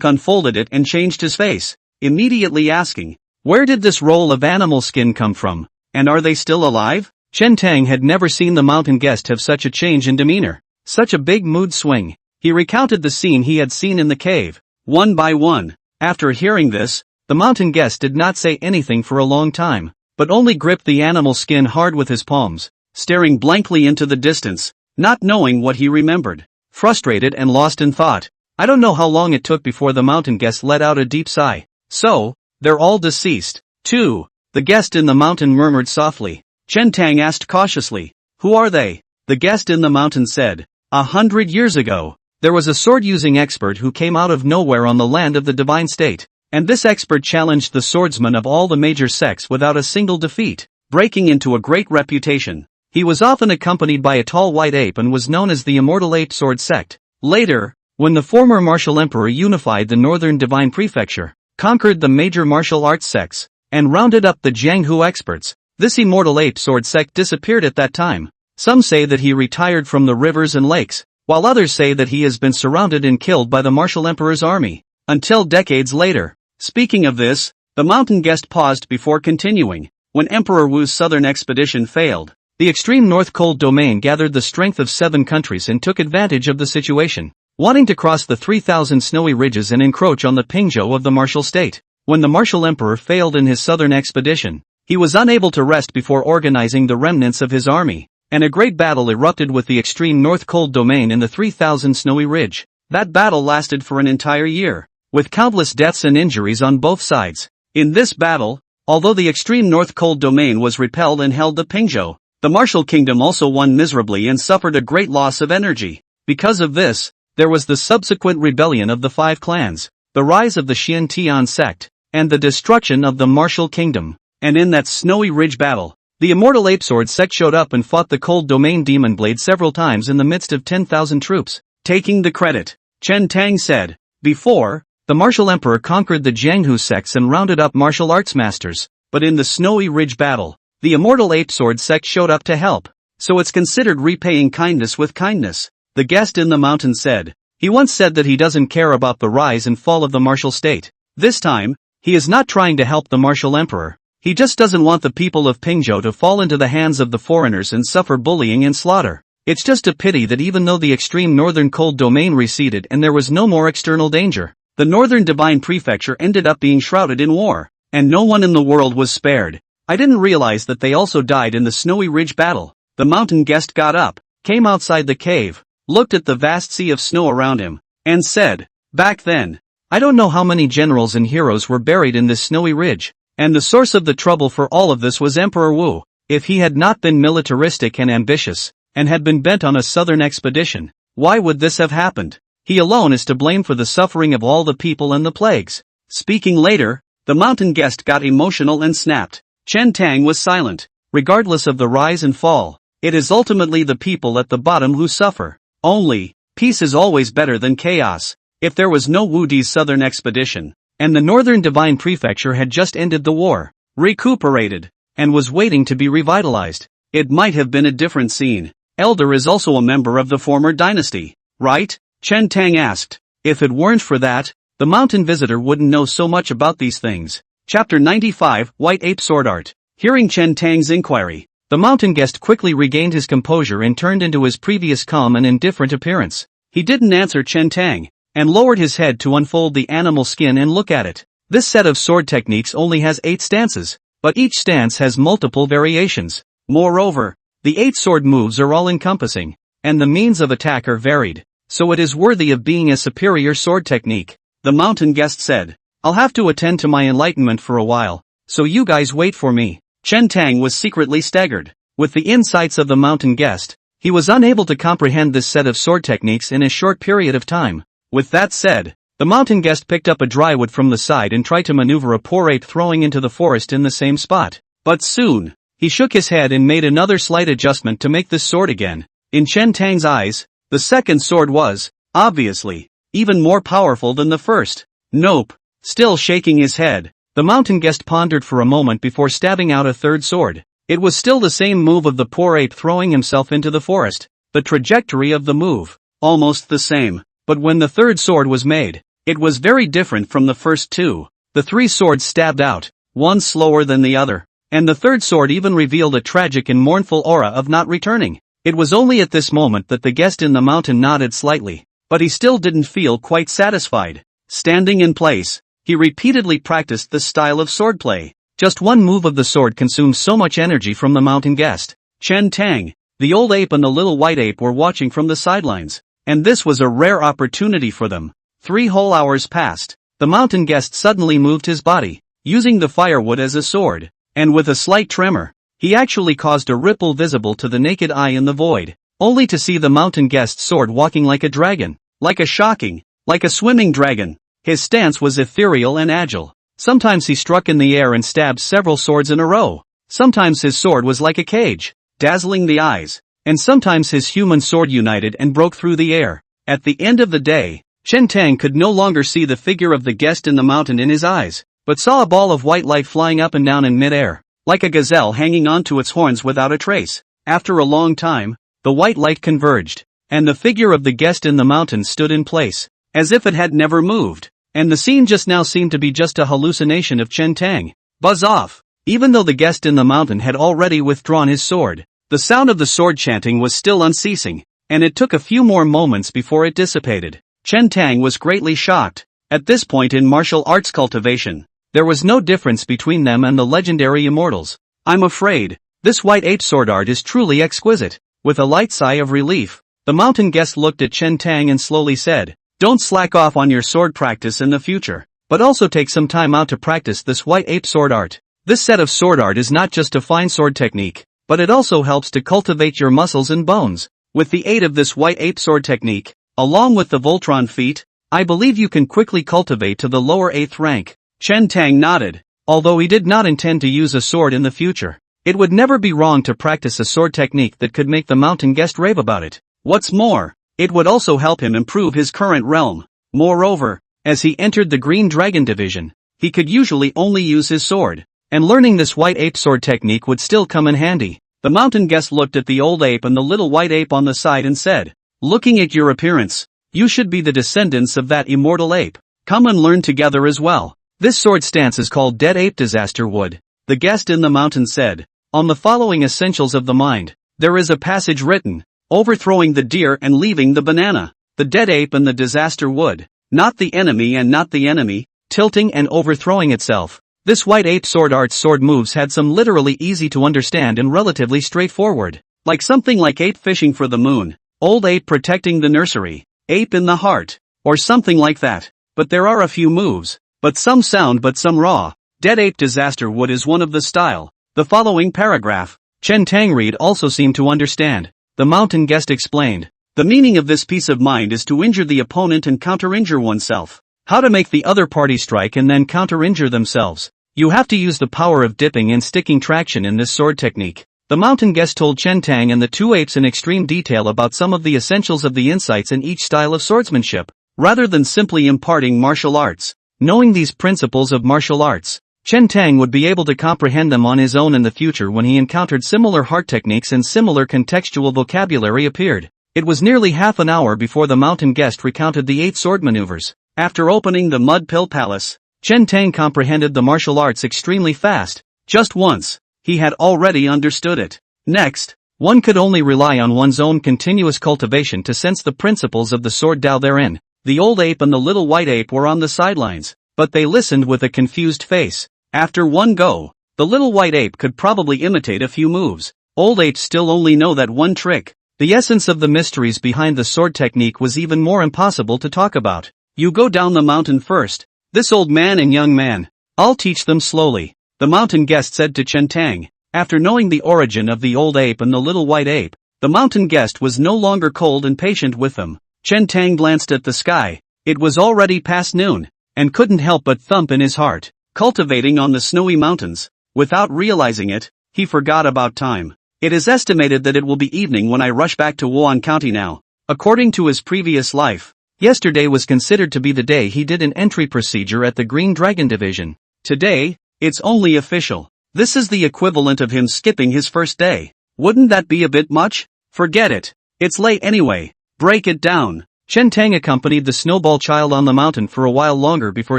unfolded it and changed his face, immediately asking, "Where did this roll of animal skin come from? And are they still alive?" Chen Tang had never seen the mountain guest have such a change in demeanor, such a big mood swing. He recounted the scene he had seen in the cave, one by one. After hearing this, the mountain guest did not say anything for a long time, but only gripped the animal skin hard with his palms, staring blankly into the distance, not knowing what he remembered. Frustrated and lost in thought, I don't know how long it took before the mountain guest let out a deep sigh. "So, they're all deceased, too," the guest in the mountain murmured softly. Chen Tang asked cautiously, "Who are they?" The guest in the mountain said, 100 years ago, there was a sword-using expert who came out of nowhere on the land of the divine state, and this expert challenged the swordsmen of all the major sects without a single defeat, breaking into a great reputation. He was often accompanied by a tall white ape and was known as the Immortal Ape Sword Sect. Later, when the former martial emperor unified the northern divine prefecture, conquered the major martial arts sects, and rounded up the Jianghu experts, this Immortal Ape Sword Sect disappeared at that time. Some say that he retired from the rivers and lakes, while others say that he has been surrounded and killed by the martial emperor's army, until decades later. Speaking of this, the mountain guest paused before continuing. When Emperor Wu's southern expedition failed, the extreme North Cold Domain gathered the strength of 7 countries and took advantage of the situation, wanting to cross the 3,000 snowy ridges and encroach on the Pingzhou of the martial state. When the martial emperor failed in his southern expedition, he was unable to rest before organizing the remnants of his army, and a great battle erupted with the extreme North Cold Domain in the 3,000 snowy ridge. That battle lasted for an entire year, with countless deaths and injuries on both sides. In this battle, although the extreme North Cold Domain was repelled and held the Pingzhou, the martial kingdom also won miserably and suffered a great loss of energy. Because of this, there was the subsequent rebellion of the 5 clans, the rise of the Xian sect, and the destruction of the martial kingdom. And in that snowy ridge battle, the Immortal Ape Sword Sect showed up and fought the Cold Domain Demon Blade several times in the midst of 10,000 troops. Taking the credit, Chen Tang said, "Before, the martial emperor conquered the Jianghu sects and rounded up martial arts masters, but in the snowy ridge battle, the Immortal Ape Sword Sect showed up to help. So it's considered repaying kindness with kindness." The guest in the mountain said, "He once said that he doesn't care about the rise and fall of the martial state. This time, he is not trying to help the martial emperor. He just doesn't want the people of Pingzhou to fall into the hands of the foreigners and suffer bullying and slaughter. It's just a pity that even though the extreme northern cold domain receded and there was no more external danger, the northern divine prefecture ended up being shrouded in war, and no one in the world was spared. I didn't realize that they also died in the snowy ridge battle." The mountain guest got up, came outside the cave, looked at the vast sea of snow around him, and said, "Back then, I don't know how many generals and heroes were buried in this snowy ridge, and the source of the trouble for all of this was Emperor Wu. If he had not been militaristic and ambitious, and had been bent on a southern expedition, why would this have happened? He alone is to blame for the suffering of all the people and the plagues." Speaking later, the mountain guest got emotional and snapped. Chen Tang was silent. Regardless of the rise and fall, it is ultimately the people at the bottom who suffer. Only, peace is always better than chaos. If there was no Wu Di's southern expedition, and the northern divine prefecture had just ended the war, recuperated, and was waiting to be revitalized, it might have been a different scene. Elder is also a member of the former dynasty, right? Chen Tang asked. If it weren't for that, the mountain visitor wouldn't know so much about these things. Chapter 95, White Ape Sword Art. Hearing Chen Tang's inquiry, the mountain guest quickly regained his composure and turned into his previous calm and indifferent appearance. He didn't answer Chen Tang, and lowered his head to unfold the animal skin and look at it. This set of sword techniques only has 8 stances, but each stance has multiple variations. Moreover, the 8 sword moves are all-encompassing, and the means of attack are varied, so it is worthy of being a superior sword technique. The mountain guest said, "I'll have to attend to my enlightenment for a while, so you guys wait for me." Chen Tang was secretly staggered. With the insights of the mountain guest, he was unable to comprehend this set of sword techniques in a short period of time. With that said, the mountain guest picked up a dry wood from the side and tried to maneuver a poor ape throwing into the forest in the same spot. But soon, he shook his head and made another slight adjustment to make this sword again. In Chen Tang's eyes, the second sword was, obviously, even more powerful than the first. Nope. Still shaking his head, the mountain guest pondered for a moment before stabbing out a third sword. It was still the same move of the poor ape throwing himself into the forest. The trajectory of the move, almost the same. But when the third sword was made, it was very different from the first two. The 3 swords stabbed out, one slower than the other, and the third sword even revealed a tragic and mournful aura of not returning. It was only at this moment that the guest in the mountain nodded slightly, but he still didn't feel quite satisfied. Standing in place, he repeatedly practiced this style of swordplay. Just one move of the sword consumed so much energy from the mountain guest. Chen Tang, the old ape and the little white ape were watching from the sidelines, and this was a rare opportunity for them. 3 whole hours passed. The mountain guest suddenly moved his body, using the firewood as a sword, and with a slight tremor, he actually caused a ripple visible to the naked eye in the void, only to see the mountain guest's sword walking like a dragon, like a swimming dragon. His stance was ethereal and agile. Sometimes he struck in the air and stabbed several swords in a row. Sometimes his sword was like a cage, dazzling the eyes, and sometimes his human sword united and broke through the air. At the end of the day, Chen Tang could no longer see the figure of the guest in the mountain in his eyes, but saw a ball of white light flying up and down in midair, like a gazelle hanging onto its horns without a trace. After a long time, the white light converged, and the figure of the guest in the mountain stood in place, as if it had never moved. And the scene just now seemed to be just a hallucination of Chen Tang. Buzz off! Even though the guest in the mountain had already withdrawn his sword, the sound of the sword chanting was still unceasing, and it took a few more moments before it dissipated. Chen Tang was greatly shocked. At this point in martial arts cultivation, there was no difference between them and the legendary immortals. "I'm afraid, this white ape sword art is truly exquisite." With a light sigh of relief, the mountain guest looked at Chen Tang and slowly said, "Don't slack off on your sword practice in the future, but also take some time out to practice this white ape sword art. This set of sword art is not just a fine sword technique, but it also helps to cultivate your muscles and bones. With the aid of this white ape sword technique, along with the Voltron feat, I believe you can quickly cultivate to the lower 8th rank." Chen Tang nodded. Although he did not intend to use a sword in the future, it would never be wrong to practice a sword technique that could make the mountain guest rave about it. What's more, it would also help him improve his current realm. Moreover, as he entered the Green Dragon division, he could usually only use his sword, and learning this white ape sword technique would still come in handy. The mountain guest looked at the old ape and the little white ape on the side and said, "Looking at your appearance, you should be the descendants of that immortal ape. Come and learn together as well. This sword stance is called Dead Ape Disaster Wood." The guest in the mountain said, "On the following essentials of the mind, there is a passage written, overthrowing the deer and leaving the banana. The dead ape and the disaster wood, not the enemy and not the enemy, tilting and overthrowing itself." This white ape sword art's sword moves had some literally easy to understand and relatively straightforward, like something like ape fishing for the moon, old ape protecting the nursery, ape in the heart, or something like that. But there are a few moves, but some sound but some raw. Dead ape disaster wood is one of the style. The following paragraph, Chen Tang read also seemed to understand. The mountain guest explained, "The meaning of this piece of mind is to injure the opponent and counter-injure oneself. How to make the other party strike and then counter-injure themselves. You have to use the power of dipping and sticking traction in this sword technique." The mountain guest told Chen Tang and the 2 apes in extreme detail about some of the essentials of the insights in each style of swordsmanship, rather than simply imparting martial arts. Knowing these principles of martial arts, Chen Tang would be able to comprehend them on his own in the future when he encountered similar heart techniques and similar contextual vocabulary appeared. It was nearly half an hour before the mountain guest recounted the 8 sword maneuvers. After opening the Mud Pill Palace, Chen Tang comprehended the martial arts extremely fast. Just once, he had already understood it. Next, one could only rely on one's own continuous cultivation to sense the principles of the sword Tao therein. The old ape and the little white ape were on the sidelines, but they listened with a confused face. After one go, the little white ape could probably imitate a few moves. Old apes still only know that one trick. The essence of the mysteries behind the sword technique was even more impossible to talk about. You go down the mountain first. This old man and young man. I'll teach them slowly, the mountain guest said to Chen Tang. After knowing the origin of the old ape and the little white ape, the mountain guest was no longer cold and patient with them. Chen Tang glanced at the sky. It was already past noon, and couldn't help but thump in his heart. Cultivating on the snowy mountains. Without realizing it, he forgot about time. It is estimated that it will be evening when I rush back to Wan County now. According to his previous life, yesterday was considered to be the day he did an entry procedure at the Green Dragon Division. Today, it's only official. This is the equivalent of him skipping his first day. Wouldn't that be a bit much? Forget it. It's late anyway. Break it down. Chen Tang accompanied the snowball child on the mountain for a while longer before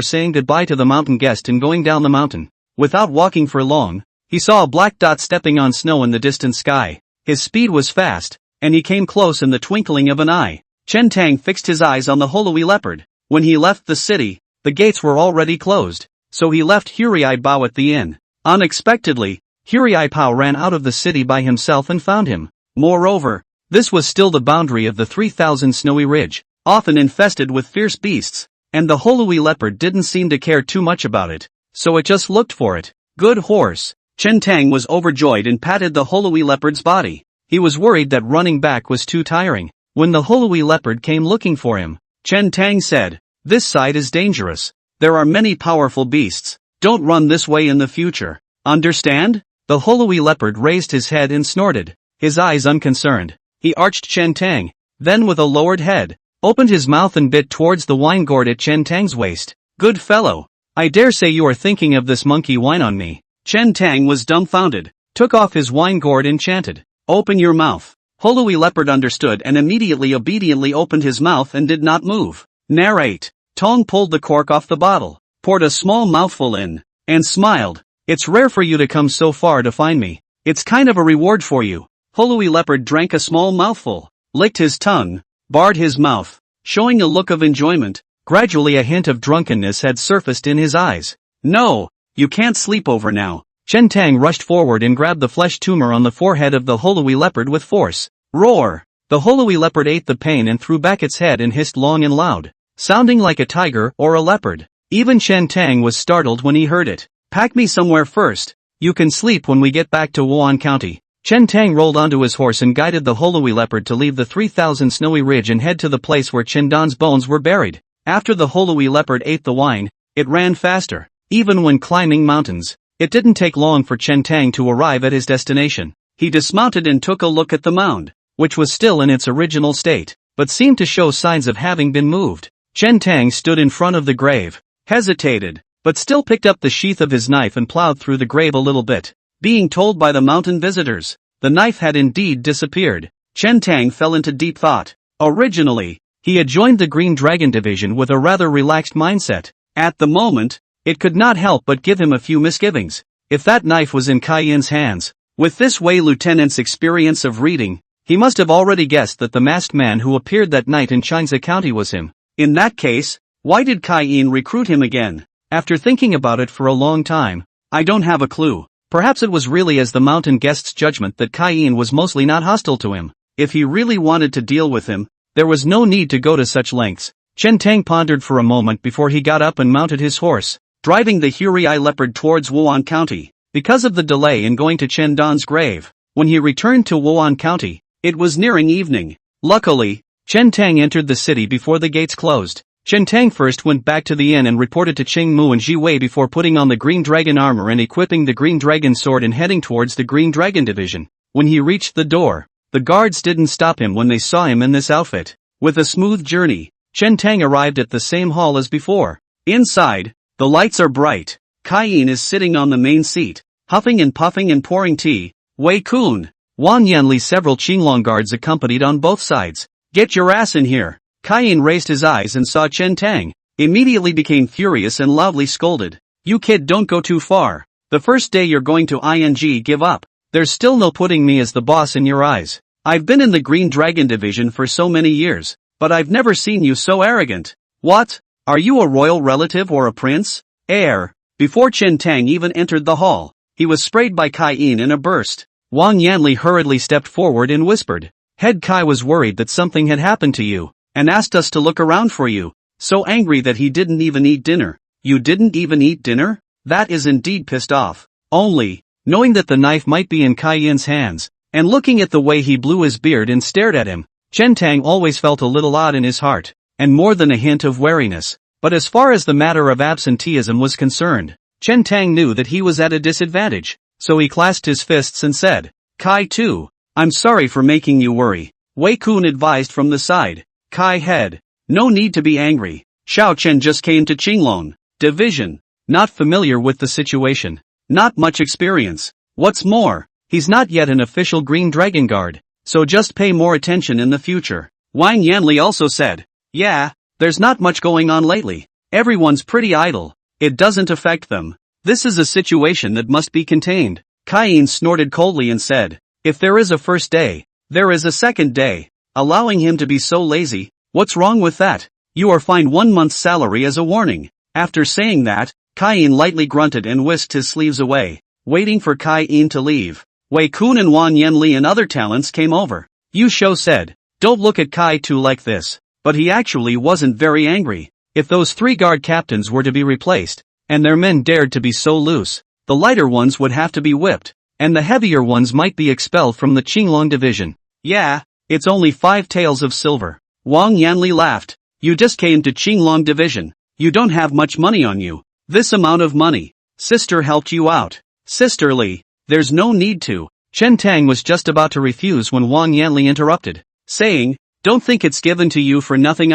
saying goodbye to the mountain guest and going down the mountain. Without walking for long, he saw a black dot stepping on snow in the distant sky. His speed was fast, and he came close in the twinkling of an eye. Chen Tang fixed his eyes on the hollowy leopard. When he left the city, the gates were already closed, so he left Hurai Bao at the inn. Unexpectedly, Hurai Bao ran out of the city by himself and found him. Moreover, this was still the boundary of the 3,000 snowy ridge, often infested with fierce beasts, and the hollowy leopard didn't seem to care too much about it, so it just looked for it. Good horse. Chen Tang was overjoyed and patted the hollowy leopard's body. He was worried that running back was too tiring. When the hollowy leopard came looking for him, Chen Tang said, "This side is dangerous. There are many powerful beasts. Don't run this way in the future. Understand?" The hollowy leopard raised his head and snorted, his eyes unconcerned. He arched Chen Tang, then with a lowered head, opened his mouth and bit towards the wine gourd at Chen Tang's waist. "Good fellow. I dare say you are thinking of this monkey wine on me." Chen Tang was dumbfounded, took off his wine gourd and chanted, "Open your mouth." Hollowy leopard understood and immediately obediently opened his mouth and did not move. Narrate. Tong pulled the cork off the bottle, poured a small mouthful in, and smiled. "It's rare for you to come so far to find me. It's kind of a reward for you." Hollowy leopard drank a small mouthful, licked his tongue, barred his mouth, showing a look of enjoyment. Gradually a hint of drunkenness had surfaced in his eyes. "No, you can't sleep over now." Chen Tang rushed forward and grabbed the flesh tumor on the forehead of the hollowy leopard with force. Roar! The hollowy leopard ate the pain and threw back its head and hissed long and loud, sounding like a tiger or a leopard. Even Chen Tang was startled when he heard it. "Pack me somewhere first. You can sleep when we get back to Wan County." Chen Tang rolled onto his horse and guided the hollowy leopard to leave the 3,000 snowy ridge and head to the place where Chen Dan's bones were buried. After the hollowy leopard ate the wine, it ran faster. Even when climbing mountains, it didn't take long for Chen Tang to arrive at his destination. He dismounted and took a look at the mound, which was still in its original state, but seemed to show signs of having been moved. Chen Tang stood in front of the grave, hesitated, but still picked up the sheath of his knife and plowed through the grave a little bit. Being told by the mountain visitors, the knife had indeed disappeared. Chen Tang fell into deep thought. Originally, he had joined the Green Dragon Division with a rather relaxed mindset. At the moment, it could not help but give him a few misgivings. If that knife was in Kai Yin's hands, with this Wei lieutenant's experience of reading, he must have already guessed that the masked man who appeared that night in Changsha County was him. In that case, why did Kai Yin recruit him again? After thinking about it for a long time, I don't have a clue. Perhaps it was really as the mountain guest's judgment that Kai Yin was mostly not hostile to him. If he really wanted to deal with him, there was no need to go to such lengths. Chen Tang pondered for a moment before he got up and mounted his horse, driving the Hurai leopard towards Wan County. Because of the delay in going to Chen Dan's grave, when he returned to Wan County, it was nearing evening. Luckily, Chen Tang entered the city before the gates closed. Chen Tang first went back to the inn and reported to Ching Mu and Ji Wei before putting on the Green Dragon armor and equipping the Green Dragon sword and heading towards the Green Dragon division. When he reached the door, the guards didn't stop him when they saw him in this outfit. With a smooth journey, Chen Tang arrived at the same hall as before. Inside, the lights are bright. Kai Yin is sitting on the main seat, huffing and puffing and pouring tea. Wei Kun, Wan Yanli, several Qinglong guards accompanied on both sides. "Get your ass in here." Kai Yin raised his eyes and saw Chen Tang, immediately became furious and loudly scolded. "You kid, don't go too far. The first day you're going to give up. There's still no putting me as the boss in your eyes. I've been in the Green Dragon division for so many years. but I've never seen you so arrogant. What? Are you a royal relative or a prince? Heir. Before Chen Tang even entered the hall, he was sprayed by Kai Yin in a burst. Wang Yanli hurriedly stepped forward and whispered, Head Kai was worried that something had happened to you, and asked us to look around for you. So angry that he didn't even eat dinner. You didn't even eat dinner? That is indeed pissed off. Only, knowing that the knife might be in Kai Yin's hands, and looking at the way he blew his beard and stared at him, Chen Tang always felt a little odd in his heart, and more than a hint of wariness. But as far as the matter of absenteeism was concerned, Chen Tang knew that he was at a disadvantage, so he clasped his fists and said, Kai too. I'm sorry for making you worry. Wei Kun advised from the side. Kai head. No need to be angry. Xiao Chen just came to Qinglong Division. Not familiar with the situation. Not much experience. What's more, he's not yet an official Green Dragon Guard, so just pay more attention in the future. Wang Yanli also said, Yeah, there's not much going on lately. Everyone's pretty idle. It doesn't affect them. This is a situation that must be contained. Kai Yin snorted coldly and said, If there is a first day, there is a second day. Allowing him to be so lazy, what's wrong with that? You are fined 1 month's salary as a warning. After saying that, Kai Yin lightly grunted and whisked his sleeves away, waiting for Kai Yin to leave. Wei Kun and Wan Yanli and other talents came over. Yu Shou said, Don't look at Kai Tu like this. But he actually wasn't very angry. If those 3 guard captains were to be replaced, and their men dared to be so loose, the lighter ones would have to be whipped, and the heavier ones might be expelled from the Qinglong division. Yeah, it's only 5 taels of silver. Wang Yanli laughed. You just came to Qinglong division. You don't have much money on you. This amount of money. Sister helped you out. Sisterly. There's no need to. Chen Tang was just about to refuse when Wang Yanli interrupted, saying, Don't think it's given to you for nothing.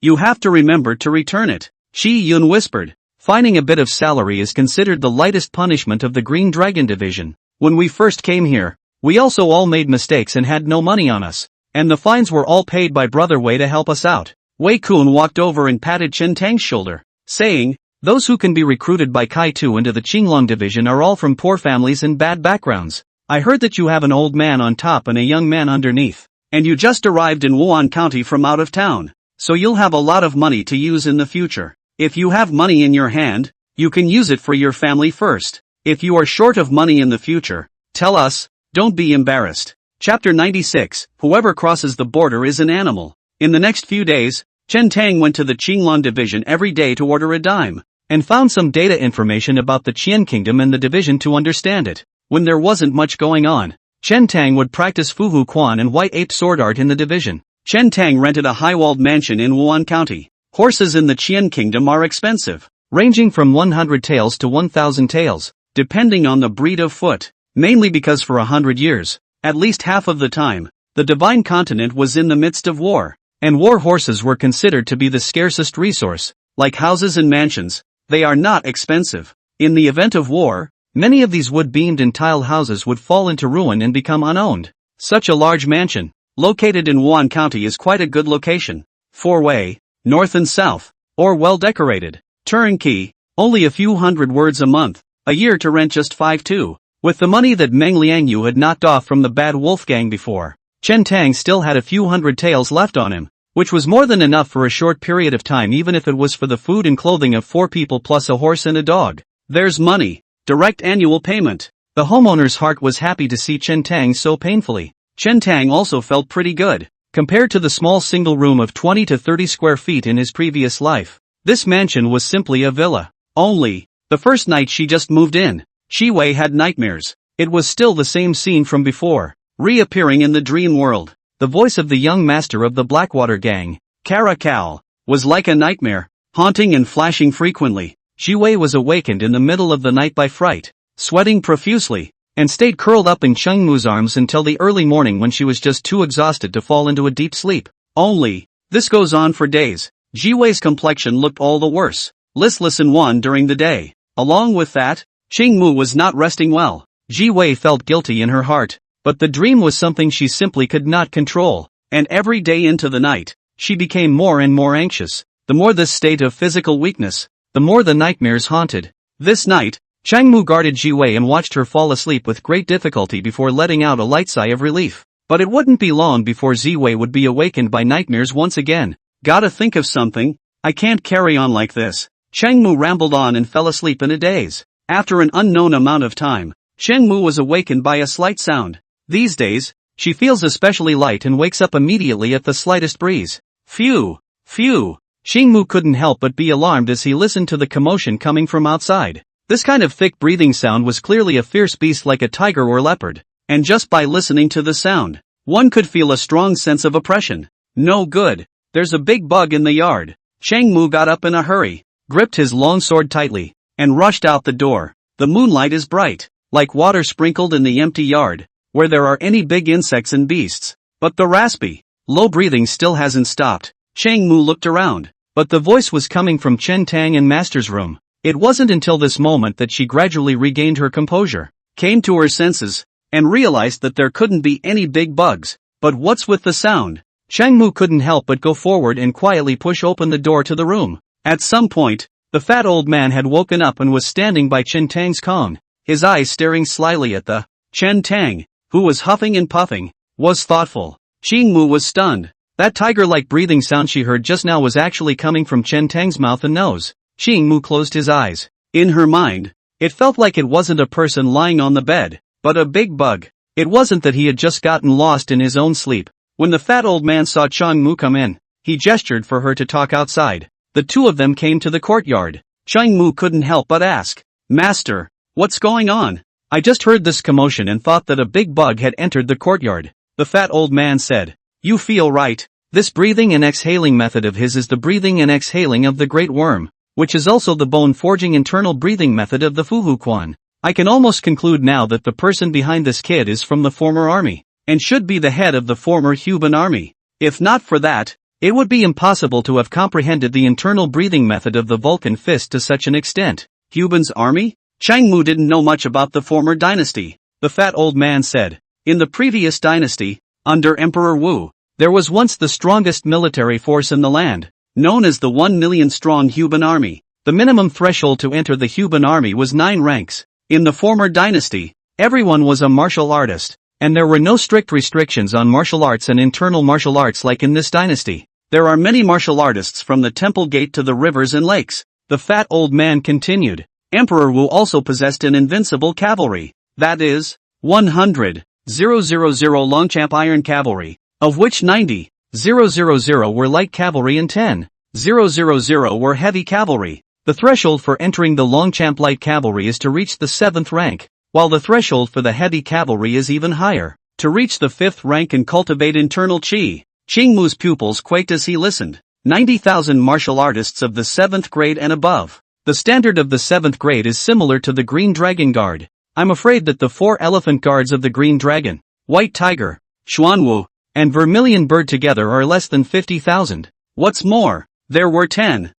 You have to remember to return it. Shi Yun whispered. Finding a bit of salary is considered the lightest punishment of the Green Dragon Division. When we first came here, we also all made mistakes and had no money on us, and the fines were all paid by Brother Wei to help us out. Wei Kun walked over and patted Chen Tang's shoulder, saying, Those who can be recruited by Kai Tu into the Qinglong Division are all from poor families and bad backgrounds. I heard that you have an old man on top and a young man underneath, and you just arrived in Wan County from out of town, so you'll have a lot of money to use in the future. If you have money in your hand, you can use it for your family first. If you are short of money in the future, tell us, don't be embarrassed. Chapter 96, Whoever crosses the border is an animal. In the next few days, Chen Tang went to the Qinglong Division every day to order a dime, and found some data information about the Qian Kingdom and the division to understand it. When there wasn't much going on, Chen Tang would practice Fuhu Quan and White Ape sword art in the division. Chen Tang rented a high-walled mansion in Wan County. Horses in the Qian Kingdom are expensive, ranging from 100 taels to 1,000 taels, depending on the breed of foot, mainly because for 100 years, at least half of the time, the divine continent was in the midst of war, and war horses were considered to be the scarcest resource. Like houses and mansions, they are not expensive. In the event of war, many of these wood-beamed and tiled houses would fall into ruin and become unowned. Such a large mansion, located in Wan County, is quite a good location. 4-way, north and south, or well-decorated. Turnkey, only a few hundred words a month, a year to rent just 5-2. With the money that Meng Liangyu had knocked off from the bad wolf gang before, Chen Tang still had a few hundred taels left on him, which was more than enough for a short period of time, even if it was for the food and clothing of 4 people plus a horse and a dog. There's money. Direct annual payment. The homeowner's heart was happy to see Chen Tang so painfully. Chen Tang also felt pretty good. Compared to the small single room of 20 to 30 square feet in his previous life, this mansion was simply a villa. Only, the first night she just moved in, Shi Wei had nightmares. It was still the same scene from before, reappearing in the dream world. The voice of the young master of the Blackwater gang, Caracal, was like a nightmare, haunting and flashing frequently. Shi Wei was awakened in the middle of the night by fright, sweating profusely, and stayed curled up in Cheng Mu's arms until the early morning, when she was just too exhausted to fall into a deep sleep. Only, this goes on for days. Shi Wei's complexion looked all the worse, listless and wan during the day. Along with that, Cheng Mu was not resting well. Shi Wei felt guilty in her heart, but the dream was something she simply could not control, and every day into the night, she became more and more anxious. The more this state of physical weakness, the more the nightmares haunted. This night, Cheng Mu guarded Shi Wei and watched her fall asleep with great difficulty before letting out a light sigh of relief. But it wouldn't be long before Ziwei would be awakened by nightmares once again. Gotta think of something. I can't carry on like this. Changmu rambled on and fell asleep in a daze. After an unknown amount of time, Changmu was awakened by a slight sound. These days, she feels especially light and wakes up immediately at the slightest breeze. Phew! Phew! Changmu couldn't help but be alarmed as he listened to the commotion coming from outside. This kind of thick breathing sound was clearly a fierce beast like a tiger or leopard. And just by listening to the sound, one could feel a strong sense of oppression. No good. There's a big bug in the yard. Changmu got up in a hurry, gripped his long sword tightly, and rushed out the door. The moonlight is bright, like water sprinkled in the empty yard, where there are any big insects and beasts. But the raspy, low breathing still hasn't stopped. Changmu looked around, but the voice was coming from Chen Tang and Master's room. It wasn't until this moment that she gradually regained her composure, came to her senses, and realized that there couldn't be any big bugs. But what's with the sound? Changmu couldn't help but go forward and quietly push open the door to the room. At some point, the fat old man had woken up and was standing by Chen Tang's Kong, his eyes staring slyly at the Chen Tang, who was huffing and puffing, was thoughtful. Changmu was stunned. That tiger-like breathing sound she heard just now was actually coming from Chen Tang's mouth and nose. Changmu closed his eyes. In her mind, it felt like it wasn't a person lying on the bed, but a big bug. It wasn't that he had just gotten lost in his own sleep. When the fat old man saw Changmu come in, he gestured for her to talk outside. The two of them came to the courtyard. Changmu couldn't help but ask, "Master, what's going on? I just heard this commotion and thought that a big bug had entered the courtyard." The fat old man said, "You feel right. This breathing and exhaling method of his is the breathing and exhaling of the great worm, which is also the bone-forging internal breathing method of the Fuhuquan. I can almost conclude now that the person behind this kid is from the former army, and should be the head of the former Huban army. If not for that, it would be impossible to have comprehended the internal breathing method of the Vulcan fist to such an extent." Huban's army? Changmu didn't know much about the former dynasty. The fat old man said, "In the previous dynasty, under Emperor Wu, there was once the strongest military force in the land, known as the 1 million strong Huban army. The minimum threshold to enter the Huban army was 9 ranks. In the former dynasty, everyone was a martial artist, and there were no strict restrictions on martial arts and internal martial arts like in this dynasty. There are many martial artists from the temple gate to the rivers and lakes." The fat old man continued. Emperor Wu also possessed an invincible cavalry, that is, 100,000 Longchamp iron cavalry, of which 90,000 were light cavalry and 10,000 were heavy cavalry. The threshold for entering the Longchamp light cavalry is to reach the 7th rank, while the threshold for the heavy cavalry is even higher, to reach the 5th rank and cultivate internal chi. Changmu's pupils quaked as he listened. 90,000 martial artists of the 7th grade and above. The standard of the 7th grade is similar to the Green Dragon Guard. I'm afraid that the 4 elephant guards of the Green Dragon, White Tiger, Xuanwu, and Vermilion Bird together are less than 50,000. What's more, there were 10,000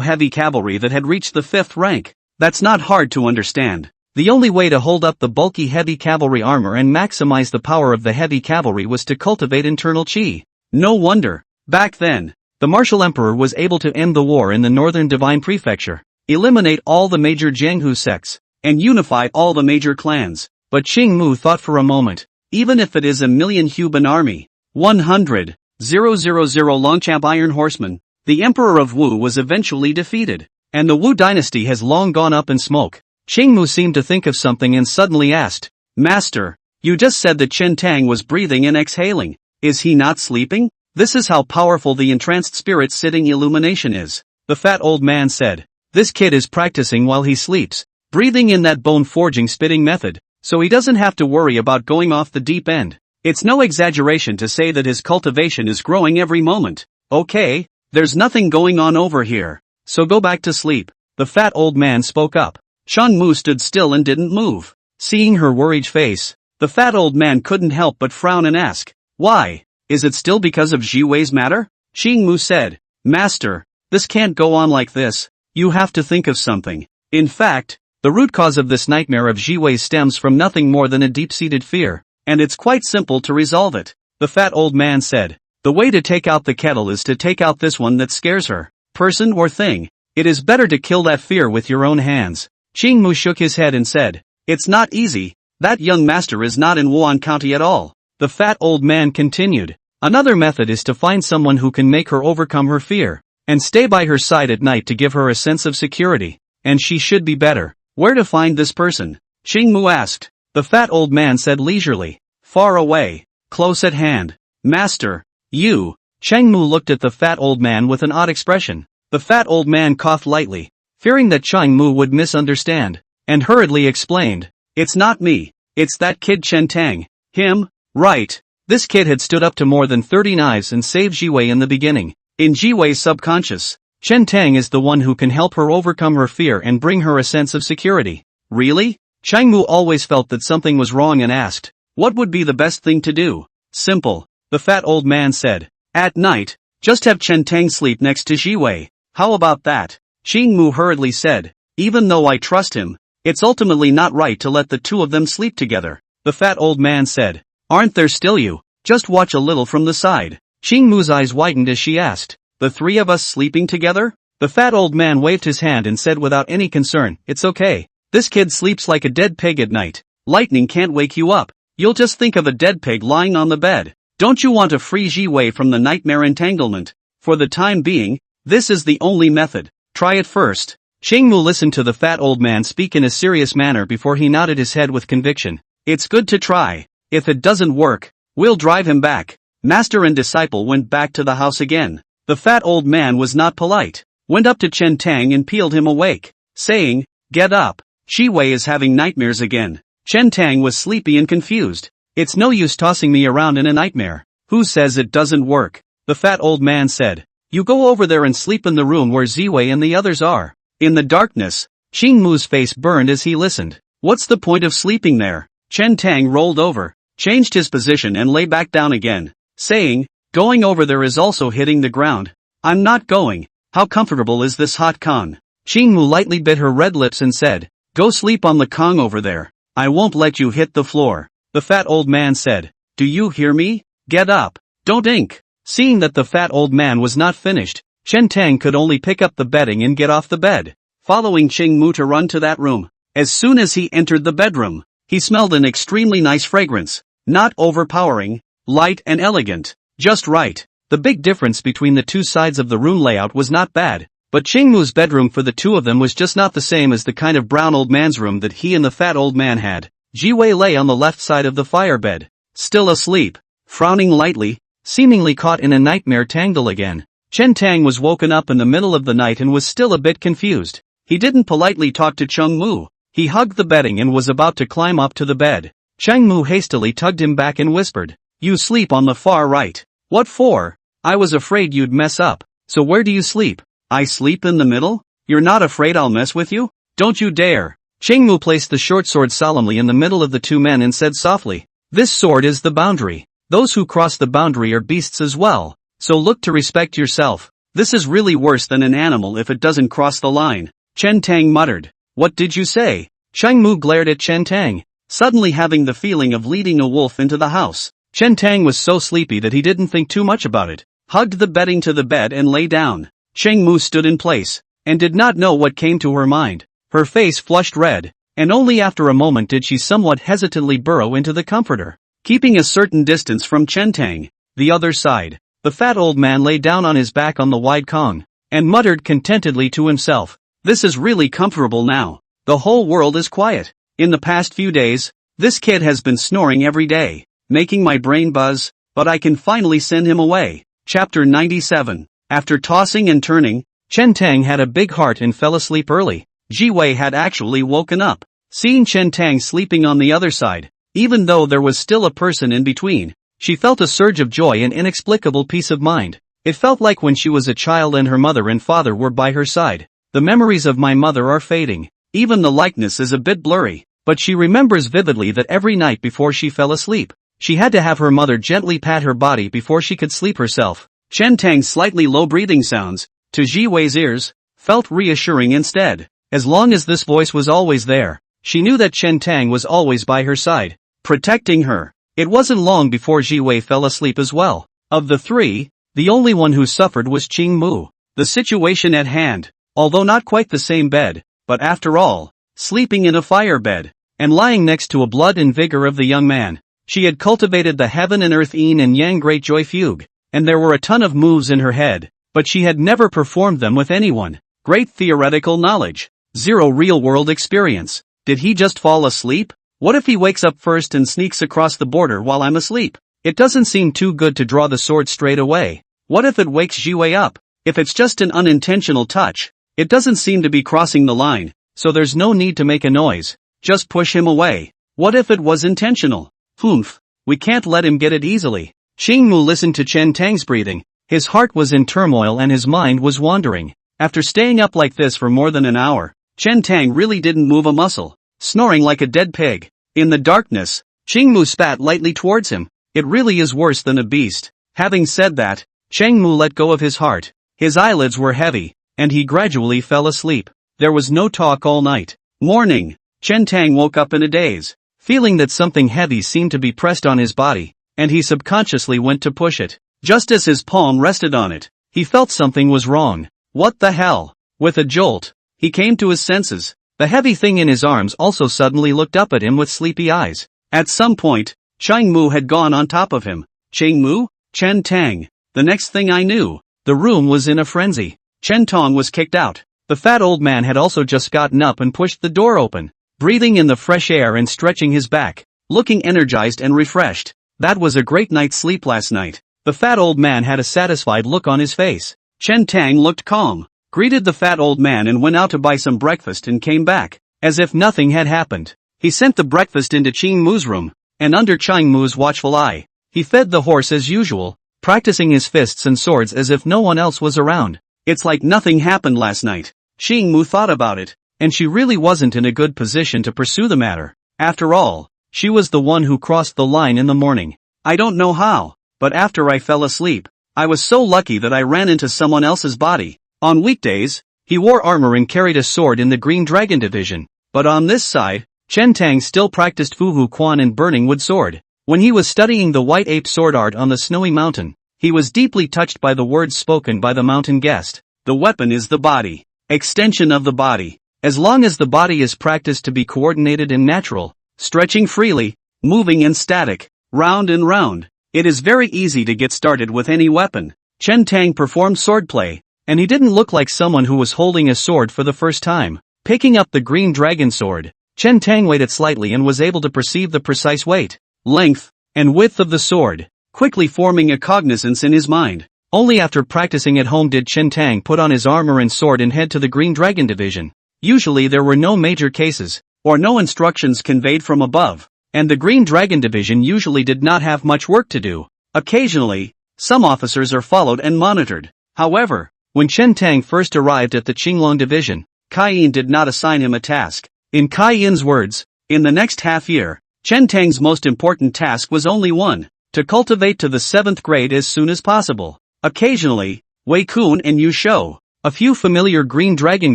heavy cavalry that had reached the 5th rank. That's not hard to understand. The only way to hold up the bulky heavy cavalry armor and maximize the power of the heavy cavalry was to cultivate internal chi. No wonder, back then, the martial emperor was able to end the war in the northern divine prefecture, eliminate all the major Jianghu sects, and unify all the major clans. But Changmu thought for a moment, even if it is a million Huban army, 100,000 Longchamp iron horsemen, the emperor of Wu was eventually defeated, and the Wu dynasty has long gone up in smoke. Changmu seemed to think of something and suddenly asked, "Master, you just said that Chen Tang was breathing and exhaling. Is he not sleeping?" "This is how powerful the entranced spirit sitting illumination is," the fat old man said. "This kid is practicing while he sleeps, breathing in that bone-forging spitting method, so he doesn't have to worry about going off the deep end. It's no exaggeration to say that his cultivation is growing every moment. Okay, there's nothing going on over here, so go back to sleep." The fat old man spoke up. Changmu stood still and didn't move. Seeing her worried face, the fat old man couldn't help but frown and ask, "Why? Is it still because of Jiwei's matter?" Changmu said, "Master, this can't go on like this. You have to think of something. In fact, the root cause of this nightmare of Jiwei stems from nothing more than a deep-seated fear, and it's quite simple to resolve it." The fat old man said, "The way to take out the kettle is to take out this one that scares her, person or thing. It is better to kill that fear with your own hands." Changmu shook his head and said, "It's not easy. That young master is not in Wan County at all. The fat old man continued. Another method is to find someone who can make her overcome her fear, and stay by her side at night to give her a sense of security. And she should be better. Where to find this person? Ching-mu asked. The fat old man said leisurely. Far away. Close at hand. Master. You. Cheng-mu looked at the fat old man with an odd expression. The fat old man coughed lightly, fearing that Cheng-mu would misunderstand, and hurriedly explained. It's not me. It's that kid Chen Tang. Him? Right. This kid had stood up to more than 30 knives and saved Jiwei in the beginning. In Jiwei's subconscious, Chen Tang is the one who can help her overcome her fear and bring her a sense of security. Really? Cheng-mu always felt that something was wrong and asked, what would be the best thing to do? Simple. The fat old man said. At night, just have Chen Tang sleep next to Jiwei. How about that? Cheng-mu hurriedly said. Even though I trust him, it's ultimately not right to let the two of them sleep together. The fat old man said. Aren't there still you? Just watch a little from the side. Cheng-mu's eyes widened as she asked. The three of us sleeping together? The fat old man waved his hand and said without any concern, it's okay. This kid sleeps like a dead pig at night. Lightning can't wake you up. You'll just think of a dead pig lying on the bed. Don't you want to free Jiwei from the nightmare entanglement? For the time being, this is the only method. Try it first. Cheng-mu listened to the fat old man speak in a serious manner before he nodded his head with conviction. It's good to try. If it doesn't work, we'll drive him back. Master and disciple went back to the house again. The fat old man was not polite. Went up to Chen Tang and peeled him awake, saying, get up. Jiwei is having nightmares again. Chen Tang was sleepy and confused. It's no use tossing me around in a nightmare. Who says it doesn't work? The fat old man said. You go over there and sleep in the room where Jiwei and the others are. In the darkness, Ching-mu's face burned as he listened. What's the point of sleeping there? Chen Tang rolled over, changed his position and lay back down again, saying, going over there is also hitting the ground. I'm not going. How comfortable is this hot Kong? Ching-mu lightly bit her red lips and said, go sleep on the Kong over there. I won't let you hit the floor. The fat old man said, do you hear me? Get up. Don't ink. Seeing that the fat old man was not finished, Chen Tang could only pick up the bedding and get off the bed, following Ching-mu to run to that room. As soon as he entered the bedroom, he smelled an extremely nice fragrance. Not overpowering, light and elegant. Just right. The big difference between the two sides of the room layout was not bad, but Ching-mu's bedroom for the two of them was just not the same as the kind of brown old man's room that he and the fat old man had. Jiwei lay on the left side of the fire bed, still asleep, frowning lightly, seemingly caught in a nightmare tangle again. Chen Tang was woken up in the middle of the night and was still a bit confused. He didn't politely talk to Cheng-mu. He hugged the bedding and was about to climb up to the bed. Cheng-mu hastily tugged him back and whispered, you sleep on the far right. What for? I was afraid you'd mess up. So where do you sleep? I sleep in the middle? You're not afraid I'll mess with you? Don't you dare. Cheng-mu placed the short sword solemnly in the middle of the two men and said softly, this sword is the boundary. Those who cross the boundary are beasts as well, so look to respect yourself. This is really worse than an animal if it doesn't cross the line. Chen Tang muttered. What did you say? Cheng-mu glared at Chen Tang, suddenly having the feeling of leading a wolf into the house. Chen Tang was so sleepy that he didn't think too much about it, hugged the bedding to the bed and lay down. Cheng-mu stood in place, and did not know what came to her mind. Her face flushed red, and only after a moment did she somewhat hesitantly burrow into the comforter. Keeping a certain distance from Chen Tang, the other side, the fat old man lay down on his back on the wide Kong, and muttered contentedly to himself, this is really comfortable now. The whole world is quiet. In the past few days, this kid has been snoring every day, making my brain buzz, but I can finally send him away. Chapter 97. After tossing and turning, Chen Tang had a big heart and fell asleep early. Jiwei had actually woken up, seeing Chen Tang sleeping on the other side. Even though there was still a person in between, she felt a surge of joy and inexplicable peace of mind. It felt like when she was a child and her mother and father were by her side. The memories of my mother are fading. Even the likeness is a bit blurry, but she remembers vividly that every night before she fell asleep, she had to have her mother gently pat her body before she could sleep herself. Chen Tang's slightly low breathing sounds, to Jiwei's ears, felt reassuring instead. As long as this voice was always there, she knew that Chen Tang was always by her side, protecting her. It wasn't long before Jiwei fell asleep as well. Of the three, the only one who suffered was Ching-mu. The situation at hand, although not quite the same bed, but after all, sleeping in a fire bed, and lying next to a blood and vigor of the young man, She had cultivated the heaven and earth yin and yang great joy fugue, and there were a ton of moves in her head, but she had never performed them with anyone. Great theoretical knowledge. Zero real-world experience. Did he just fall asleep? What if he wakes up first and sneaks across the border while I'm asleep? It doesn't seem too good to draw the sword straight away. What if it wakes Jiwei up? If it's just an unintentional touch, it doesn't seem to be crossing the line, so there's no need to make a noise. Just push him away. What if it was intentional? Humph. We can't let him get it easily. Xingmu listened to Chen Tang's breathing. His heart was in turmoil and his mind was wandering. After staying up like this for more than an hour, Chen Tang really didn't move a muscle, snoring like a dead pig. In the darkness, Xingmu spat lightly towards him. It really is worse than a beast. Having said that, Chengmu let go of his heart. His eyelids were heavy, and he gradually fell asleep. There was no talk all night. Morning. Chen Tang woke up in a daze, feeling that something heavy seemed to be pressed on his body, and he subconsciously went to push it. Just as his palm rested on it, he felt something was wrong. What the hell? With a jolt, he came to his senses. The heavy thing in his arms also suddenly looked up at him with sleepy eyes. At some point, Chengmu had gone on top of him. Chengmu? Chen Tang. The next thing I knew, the room was in a frenzy. Chen Tong was kicked out. The fat old man had also just gotten up and pushed the door open, breathing in the fresh air and stretching his back, looking energized and refreshed. That was a great night's sleep last night. The fat old man had a satisfied look on his face. Chen Tang looked calm, greeted the fat old man and went out to buy some breakfast and came back, as if nothing had happened. He sent the breakfast into Chengmu's room, and under Chengmu's watchful eye, he fed the horse as usual, practicing his fists and swords as if no one else was around. It's like nothing happened last night. Chengmu thought about it, and she really wasn't in a good position to pursue the matter. After all, she was the one who crossed the line in the morning. I don't know how, but after I fell asleep, I was so lucky that I ran into someone else's body. On weekdays, he wore armor and carried a sword in the Green Dragon division, but on this side, Chen Tang still practiced Fuhu Quan and Burning Wood Sword. When he was studying the White Ape sword art on the snowy mountain, he was deeply touched by the words spoken by the mountain guest. The weapon is the body. Extension of the body. As long as the body is practiced to be coordinated and natural, stretching freely, moving and static, round and round, it is very easy to get started with any weapon. Chen Tang performed swordplay, and he didn't look like someone who was holding a sword for the first time. Picking up the Green Dragon sword, Chen Tang weighed it slightly and was able to perceive the precise weight, length, and width of the sword, quickly forming a cognizance in his mind. Only after practicing at home did Chen Tang put on his armor and sword and head to the Green Dragon division. Usually there were no major cases, or no instructions conveyed from above, and the Green Dragon division usually did not have much work to do. Occasionally, some officers are followed and monitored. However, when Chen Tang first arrived at the Qinglong division, Kai Yin did not assign him a task. In Kai Yin's words, in the next half year, Chen Tang's most important task was only one: to cultivate to the 7th grade as soon as possible. Occasionally, Wei Kun and Yu Shou, a few familiar Green Dragon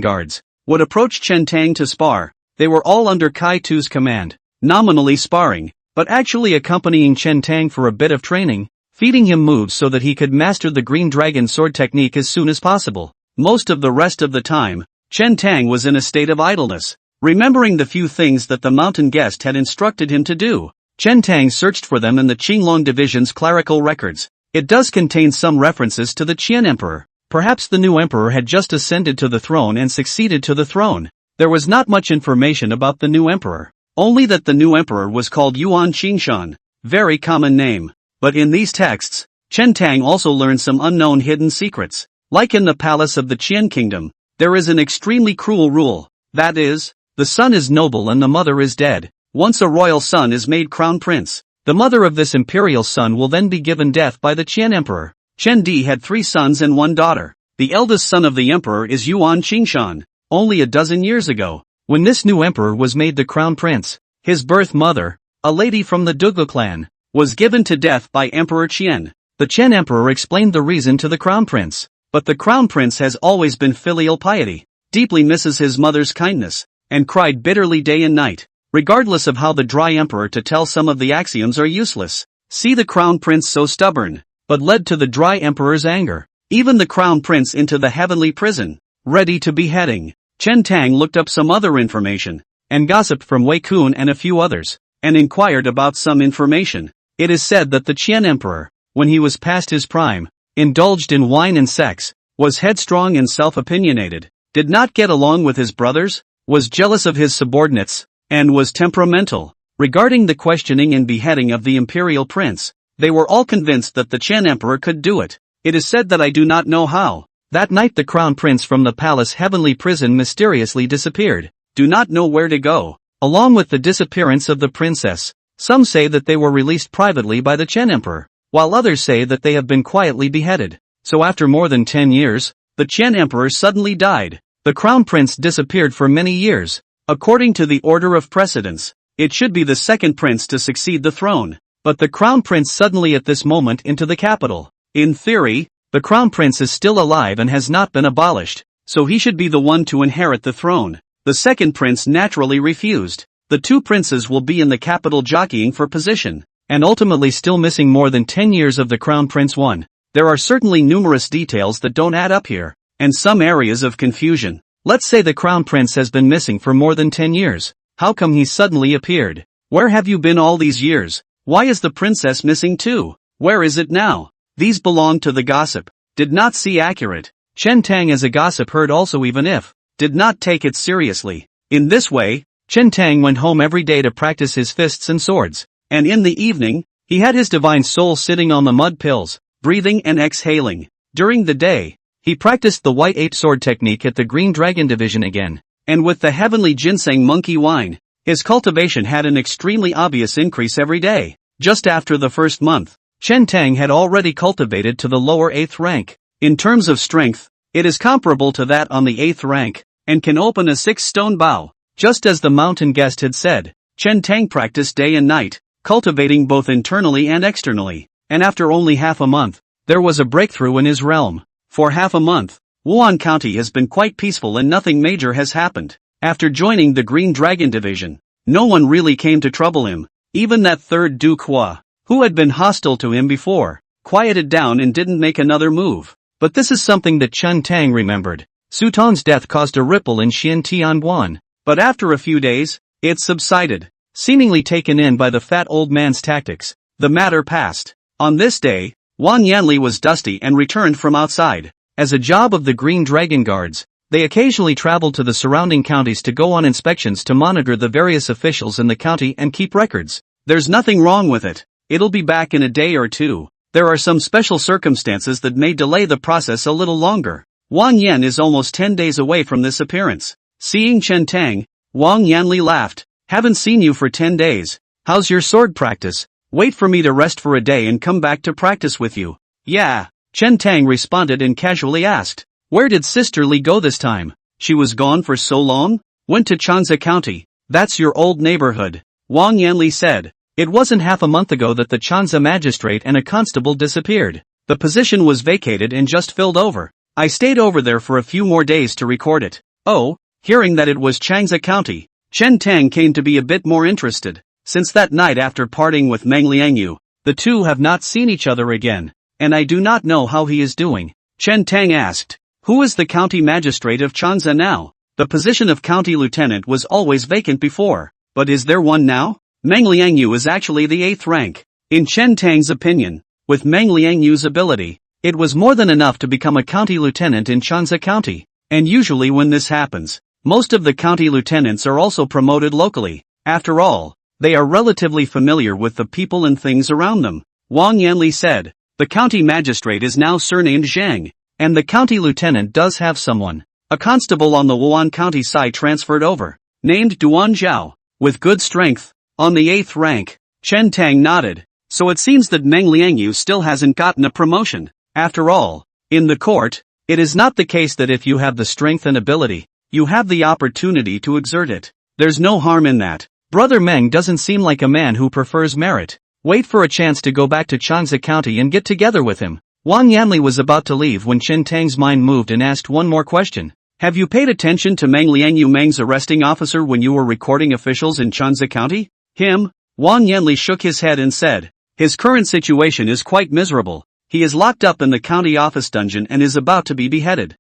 guards, would approach Chen Tang to spar. They were all under Kai Tu's command, nominally sparring, but actually accompanying Chen Tang for a bit of training, feeding him moves so that he could master the Green Dragon sword technique as soon as possible. Most of the rest of the time, Chen Tang was in a state of idleness, remembering the few things that the mountain guest had instructed him to do. Chen Tang searched for them in the Qinglong division's clerical records. It does contain some references to the Qian Emperor. Perhaps the new emperor had just ascended to the throne and succeeded to the throne. There was not much information about the new emperor, only that the new emperor was called Yuan Qingshan, very common name. But in these texts, Chen Tang also learned some unknown hidden secrets. Like in the palace of the Qian kingdom, there is an extremely cruel rule. That is, the son is noble and the mother is dead. Once a royal son is made crown prince, the mother of this imperial son will then be given death by the Qian emperor. Chen Di had 3 sons and 1 daughter. The eldest son of the emperor is Yuan Qingshan. Only a dozen years ago, when this new emperor was made the crown prince, his birth mother, a lady from the Dugu clan, was given to death by Emperor Qian. The Qian emperor explained the reason to the crown prince, but the crown prince has always been filial piety, deeply misses his mother's kindness, and cried bitterly day and night. Regardless of how the dry emperor to tell some of the axioms are useless. See the crown prince so stubborn, but led to the dry emperor's anger, even the crown prince into the heavenly prison, ready to beheading. Chen Tang looked up some other information, and gossiped from Wei Kun and a few others. and inquired about some information. It is said that the Qian emperor, when he was past his prime, indulged in wine and sex, was headstrong and self-opinionated, did not get along with his brothers, was jealous of his subordinates, and was temperamental. Regarding the questioning and beheading of the imperial prince, they were all convinced that the Qian emperor could do it. It is said that I do not know how. That night the crown prince from the palace heavenly prison mysteriously disappeared. Do not know where to go. Along with the disappearance of the princess, some say that they were released privately by the Qian emperor, while others say that they have been quietly beheaded. So after more than 10 years, the Qian emperor suddenly died. The crown prince disappeared for many years. According to the order of precedence, it should be the second prince to succeed the throne. But the crown prince suddenly at this moment into the capital. In theory, the crown prince is still alive and has not been abolished, so he should be the one to inherit the throne. The second prince naturally refused. The two princes will be in the capital jockeying for position, and ultimately still missing more than 10 years of the crown prince won. There are certainly numerous details that don't add up here, and some areas of confusion. Let's say the crown prince has been missing for more than 10 years. How come he suddenly appeared? Where have you been all these years? Why is the princess missing too? Where is it now? These belong to the gossip. Did not see accurate. Chen Tang as a gossip heard also even if, did not take it seriously. In this way, Chen Tang went home every day to practice his fists and swords, and in the evening, he had his divine soul sitting on the mud pills, breathing and exhaling. During the day, he practiced the white ape sword technique at the Green Dragon division again, and with the heavenly ginseng monkey wine, his cultivation had an extremely obvious increase every day. Just after the first month, Chen Tang had already cultivated to the lower 8th rank. In terms of strength, it is comparable to that on the 8th rank, and can open a 6-stone bow. Just as the mountain guest had said, Chen Tang practiced day and night, cultivating both internally and externally, and after only half a month, there was a breakthrough in his realm. For half a month, Wan County has been quite peaceful and nothing major has happened. After joining the Green Dragon division, no one really came to trouble him. Even that third Duke Hua, who had been hostile to him before, quieted down and didn't make another move. But this is something that Chen Tang remembered. Su Tong's death caused a ripple in Xian Tianguan, but after a few days, it subsided. Seemingly taken in by the fat old man's tactics, the matter passed. On this day, Wang Yanli was dusty and returned from outside. As a job of the Green Dragon Guards, they occasionally traveled to the surrounding counties to go on inspections to monitor the various officials in the county and keep records. There's nothing wrong with it. It'll be back in a day or two. There are some special circumstances that may delay the process a little longer. Wang Yan is almost 10 days away from this appearance. Seeing Chen Tang, Wang Yanli laughed. Haven't seen you for 10 days. How's your sword practice? Wait for me to rest for a day and come back to practice with you. Yeah, Chen Tang responded and casually asked. Where did Sister Li go this time? She was gone for so long? Went to Chanza County. That's your old neighborhood. Wang Yanli said. It wasn't half a month ago that the Chanza magistrate and a constable disappeared. The position was vacated and just filled over. I stayed over there for a few more days to record it. Oh, hearing that it was Changza County, Chen Tang came to be a bit more interested. Since that night after parting with Meng Liangyu, the two have not seen each other again, and I do not know how he is doing. Chen Tang asked. Who is the county magistrate of Chanza now? The position of county lieutenant was always vacant before, but is there one now? Meng Liangyu is actually the 8th rank. In Chen Tang's opinion, with Meng Liangyu's ability, it was more than enough to become a county lieutenant in Chanza County. And usually when this happens, most of the county lieutenants are also promoted locally. After all, they are relatively familiar with the people and things around them. Wang Yanli said, the county magistrate is now surnamed Zhang. And the county lieutenant does have someone. A constable on the Wan County side transferred over, named Duan Zhao, with good strength, on the 8th rank. Chen Tang nodded. So it seems that Meng Liangyu still hasn't gotten a promotion. After all, in the court, it is not the case that if you have the strength and ability, you have the opportunity to exert it. There's no harm in that. Brother Meng doesn't seem like a man who prefers merit. Wait for a chance to go back to Chanza County and get together with him. Wang Yanli was about to leave when Chen Tang's mind moved and asked one more question. Have you paid attention to Meng Liangyu Meng's arresting officer when you were recording officials in Chanza County? Him? Wang Yanli shook his head and said. His current situation is quite miserable. He is locked up in the county office dungeon and is about to be beheaded.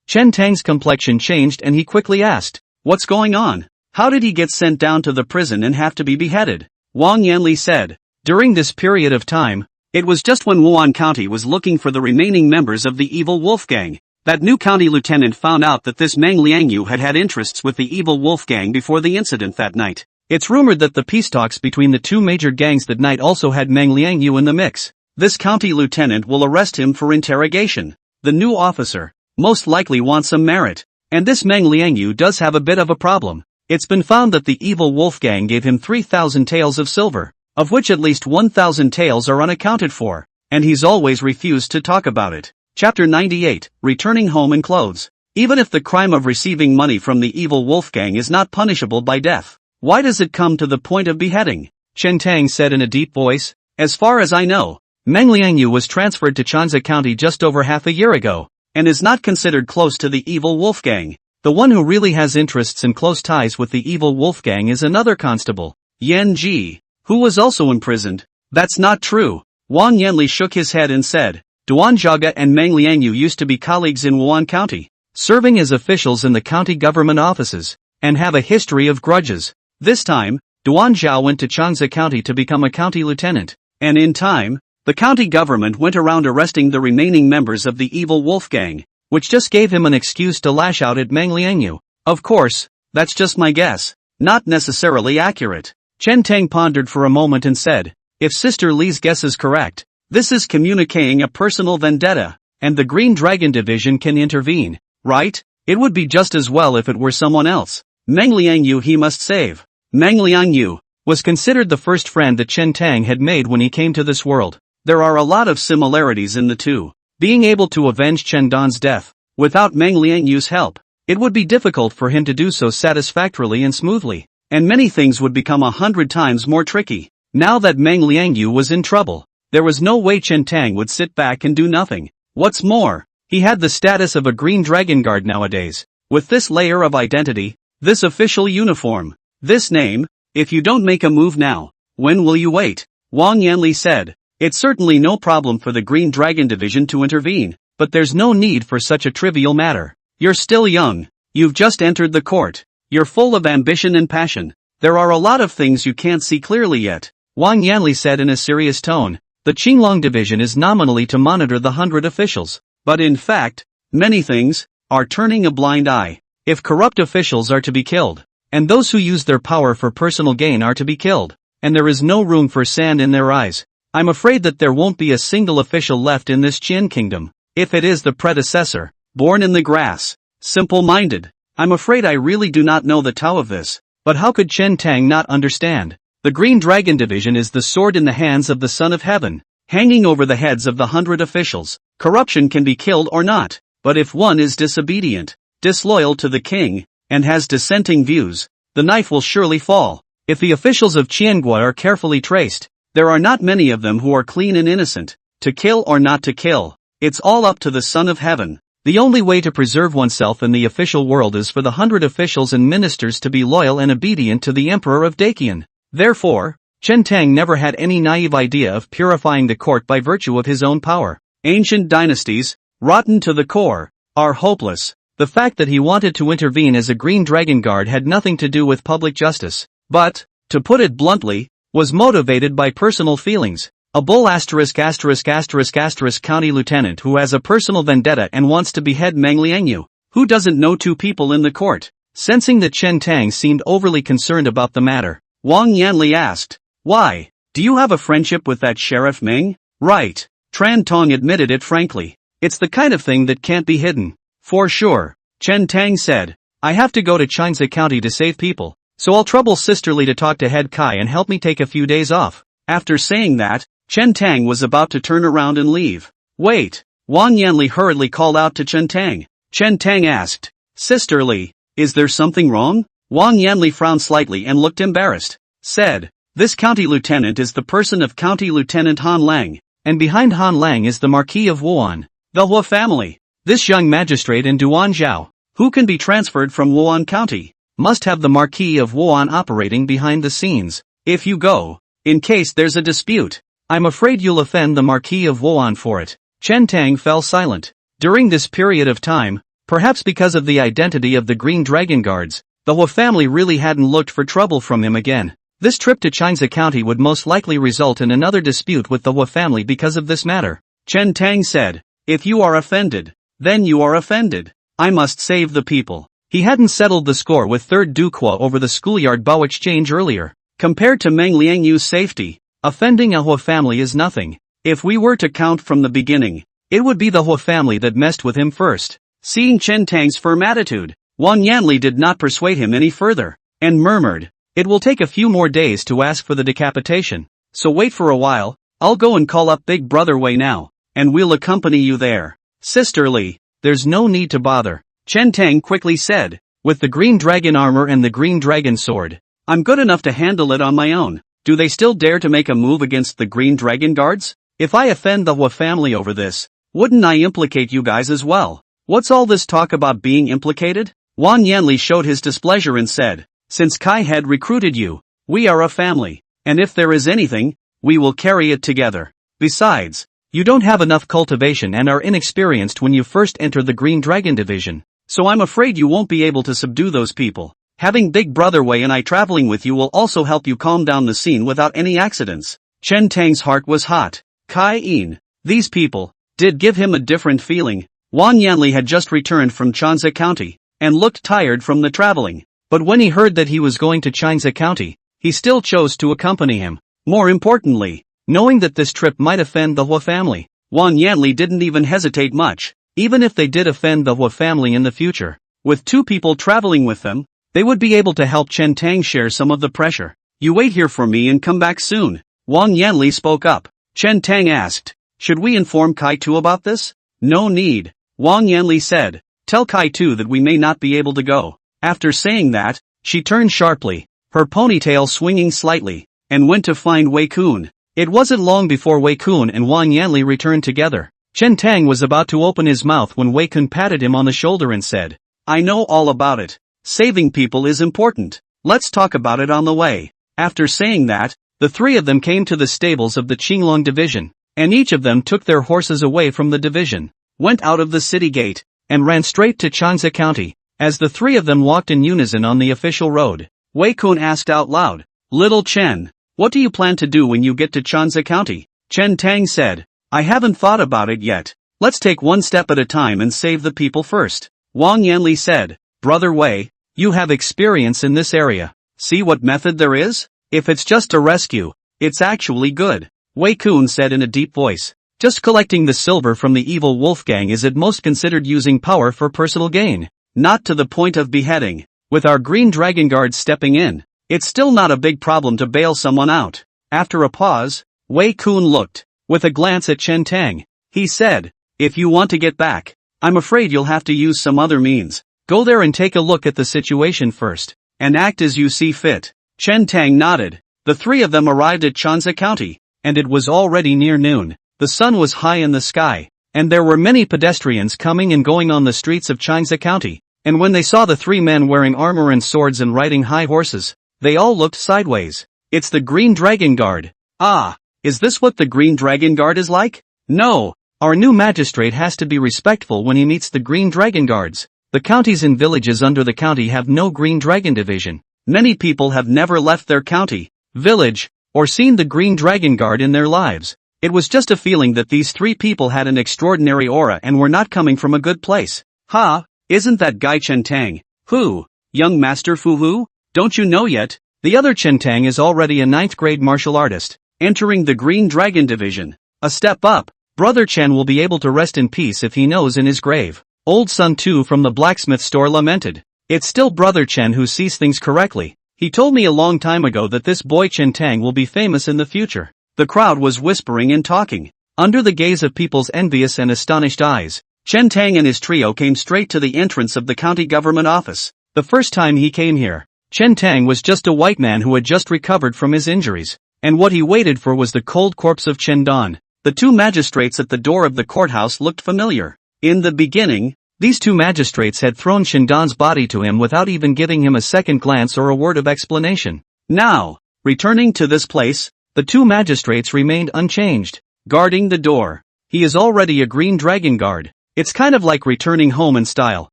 Chen Tang's complexion changed and he quickly asked. What's going on? How did he get sent down to the prison and have to be beheaded? Wang Yanli said. During this period of time, it was just when Wan County was looking for the remaining members of the evil wolf gang, that new county lieutenant found out that this Meng Liangyu had had interests with the evil wolf gang before the incident that night. It's rumored that the peace talks between the two major gangs that night also had Meng Liangyu in the mix. This county lieutenant will arrest him for interrogation. The new officer most likely wants some merit. And this Meng Liangyu does have a bit of a problem. It's been found that the evil wolf gang gave him 3,000 taels of silver, of which at least 1,000 taels are unaccounted for, and he's always refused to talk about it. Chapter 98, Returning Home in Clothes. Even if the crime of receiving money from the evil wolf gang is not punishable by death, why does it come to the point of beheading? Chen Tang said in a deep voice. As far as I know, Meng Liangyu was transferred to Chanza County just over half a year ago, and is not considered close to the evil wolf gang. The one who really has interests and close ties with the evil wolf gang is another constable, Yan Ji, who was also imprisoned. That's not true. Wang Yanli shook his head and said, Duan Zhaga and Meng Liangyu used to be colleagues in Wan County, serving as officials in the county government offices, and have a history of grudges. This time, Duan Zhao went to Chanza County to become a county lieutenant, and in time, the county government went around arresting the remaining members of the evil wolf gang, which just gave him an excuse to lash out at Meng Liangyu. Of course, that's just my guess, not necessarily accurate. Chen Tang pondered for a moment and said, if Sister Li's guess is correct, this is communicating a personal vendetta, and the Green Dragon Division can intervene, right? It would be just as well if it were someone else. Meng Liangyu he must save. Meng Liangyu was considered the first friend that Chen Tang had made when he came to this world. There are a lot of similarities in the two. Being able to avenge Chen Dan's death, without Meng Liangyu's help, it would be difficult for him to do so satisfactorily and smoothly, and many things would become 100 times more tricky. Now that Meng Liangyu was in trouble, there was no way Chen Tang would sit back and do nothing. What's more, he had the status of a green dragon guard nowadays. With this layer of identity, this official uniform, this name, if you don't make a move now, when will you wait? Wang Yanli said. It's certainly no problem for the Green Dragon Division to intervene, but there's no need for such a trivial matter. You're still young. You've just entered the court. You're full of ambition and passion. There are a lot of things you can't see clearly yet. Wang Yanli said in a serious tone. The Qinglong Division is nominally to monitor the 100 officials, but in fact, many things are turning a blind eye. If corrupt officials are to be killed, and those who use their power for personal gain are to be killed, and there is no room for sand in their eyes, I'm afraid that there won't be a single official left in this Qian kingdom. If it is the predecessor, born in the grass, simple-minded, I'm afraid I really do not know the Tao of this. But how could Chen Tang not understand? The Green Dragon Division is the sword in the hands of the Son of Heaven, hanging over the heads of the 100 officials. Corruption can be killed or not, but if one is disobedient, disloyal to the king, and has dissenting views, the knife will surely fall. If the officials of Qiangua are carefully traced, there are not many of them who are clean and innocent. To kill or not to kill, it's all up to the Son of Heaven. The only way to preserve oneself in the official world is for the 100 officials and ministers to be loyal and obedient to the Emperor of Dakian. Therefore, Chen Tang never had any naive idea of purifying the court by virtue of his own power. Ancient dynasties, rotten to the core, are hopeless. The fact that he wanted to intervene as a Green Dragon Guard had nothing to do with public justice, but, to put it bluntly, was motivated by personal feelings. A bull ***** county lieutenant who has a personal vendetta and wants to behead Meng Liangyu, who doesn't know two people in the court. Sensing that Chen Tang seemed overly concerned about the matter, Wang Yanli asked, why? Do you have a friendship with that Sheriff Meng? Right. Tran Tong admitted it frankly. It's the kind of thing that can't be hidden. For sure, Chen Tang said. I have to go to Changsha County to save people, so I'll trouble Sister Li to talk to Head Kai and help me take a few days off. After saying that, Chen Tang was about to turn around and leave. Wait! Wang Yanli hurriedly called out to Chen Tang. Chen Tang asked, Sister Li, is there something wrong? Wang Yanli frowned slightly and looked embarrassed. Said, this county lieutenant is the person of County Lieutenant Han Lang, and behind Han Lang is the Marquis of Wuan, the Hua family. This young magistrate in Duan Zhao, who can be transferred from Wan County, must have the Marquis of Wuan operating behind the scenes. If you go, in case there's a dispute, I'm afraid you'll offend the Marquis of Wuan for it. Chen Tang fell silent. During this period of time, perhaps because of the identity of the Green Dragon Guards, the The Hua family really hadn't looked for trouble from him again. This trip to Changsha County would most likely result in another dispute with the Hua family because of this matter. Chen Tang said, "If you are offended, then you are offended. I must save the people." He hadn't settled the score with Third Duke Hua over the schoolyard bow exchange earlier. Compared to Meng Liangyu's safety, offending a Hua family is nothing. If we were to count from the beginning, it would be the Hua family that messed with him first. Seeing Chen Tang's firm attitude, Wan Yanli did not persuade him any further, and murmured, "It will take a few more days to ask for the decapitation, so wait for a while. I'll go and call up Big Brother Wei now, and we'll accompany you there." "Sisterly, there's no need to bother," Chen Tang quickly said. "With the green dragon armor and the green dragon sword, I'm good enough to handle it on my own." Do they still dare to make a move against the green dragon guards? If I offend the Hua family over this, wouldn't I implicate you guys as well? What's all this talk about being implicated? Wan Yanli showed his displeasure and said, "Since Kai had recruited you, we are a family, and if there is anything, we will carry it together. Besides, you don't have enough cultivation and are inexperienced when you first enter the Green Dragon Division, so I'm afraid you won't be able to subdue those people. Having Big Brother Wei and I traveling with you will also help you calm down the scene without any accidents." Chen Tang's heart was hot. Kai Yin, these people, did give him a different feeling. Wan Yanli had just returned from Changsha County, and looked tired from the traveling, but when he heard that he was going to Changsha County, he still chose to accompany him. More importantly, knowing that this trip might offend the Hua family, Wan Yanli didn't even hesitate much. Even if they did offend the Hua family in the future, with two people traveling with them, they would be able to help Chen Tang share some of the pressure. "You wait here for me and come back soon." Wan Yanli spoke up. Chen Tang asked, "Should we inform Kai Tu about this?" "No need," Wan Yanli said. "Tell Kai Tu that we may not be able to go." After saying that, she turned sharply, her ponytail swinging slightly, and went to find Wei Kun. It wasn't long before Wei Kun and Wan Yanli returned together. Chen Tang was about to open his mouth when Wei Kun patted him on the shoulder and said, "I know all about it. Saving people is important. Let's talk about it on the way." After saying that, the three of them came to the stables of the Qinglong division, and each of them took their horses away from the division, went out of the city gate, and ran straight to Changsha County. As the three of them walked in unison on the official road, Wei Kun asked out loud, "Little Chen, what do you plan to do when you get to Changsha County?" Chen Tang said, "I haven't thought about it yet. Let's take one step at a time and save the people first." Wang Yanli said, "Brother Wei, you have experience in this area. See what method there is? If it's just a rescue, it's actually good." Wei Kun said in a deep voice, "Just collecting the silver from the evil Wolfgang is at most considered using power for personal gain. Not to the point of beheading. With our green dragon guards stepping in, it's still not a big problem to bail someone out." After a pause, Wei Kun looked, with a glance at Chen Tang. He said, "If you want to get back, I'm afraid you'll have to use some other means. Go there and take a look at the situation first, and act as you see fit." Chen Tang nodded. The three of them arrived at Changsha County, and it was already near noon. The sun was high in the sky, and there were many pedestrians coming and going on the streets of Changsha County, and when they saw the three men wearing armor and swords and riding high horses, they all looked sideways. "It's the Green Dragon Guard." "Ah, is this what the Green Dragon Guard is like?" "No, our new magistrate has to be respectful when he meets the Green Dragon Guards. The counties and villages under the county have no Green Dragon Division. Many people have never left their county, village, or seen the Green Dragon Guard in their lives. It was just a feeling that these three people had an extraordinary aura and were not coming from a good place." "Ha, isn't that guy Chen Tang?" "Who? Young Master Fu Hu? Don't you know yet? The other Chen Tang is already a 9th grade martial artist, entering the Green Dragon Division. A step up. Brother Chen will be able to rest in peace if he knows in his grave." Old Sun Tu from the blacksmith store lamented. "It's still Brother Chen who sees things correctly. He told me a long time ago that this boy Chen Tang will be famous in the future." The crowd was whispering and talking. Under the gaze of people's envious and astonished eyes, Chen Tang and his trio came straight to the entrance of the county government office. The first time he came here, Chen Tang was just a white man who had just recovered from his injuries, and what he waited for was the cold corpse of Chen Dan. The two magistrates at the door of the courthouse looked familiar. In the beginning, these two magistrates had thrown Chen Dan's body to him without even giving him a second glance or a word of explanation. Now, returning to this place, the two magistrates remained unchanged, guarding the door. He is already a Green Dragon Guard. It's kind of like returning home in style.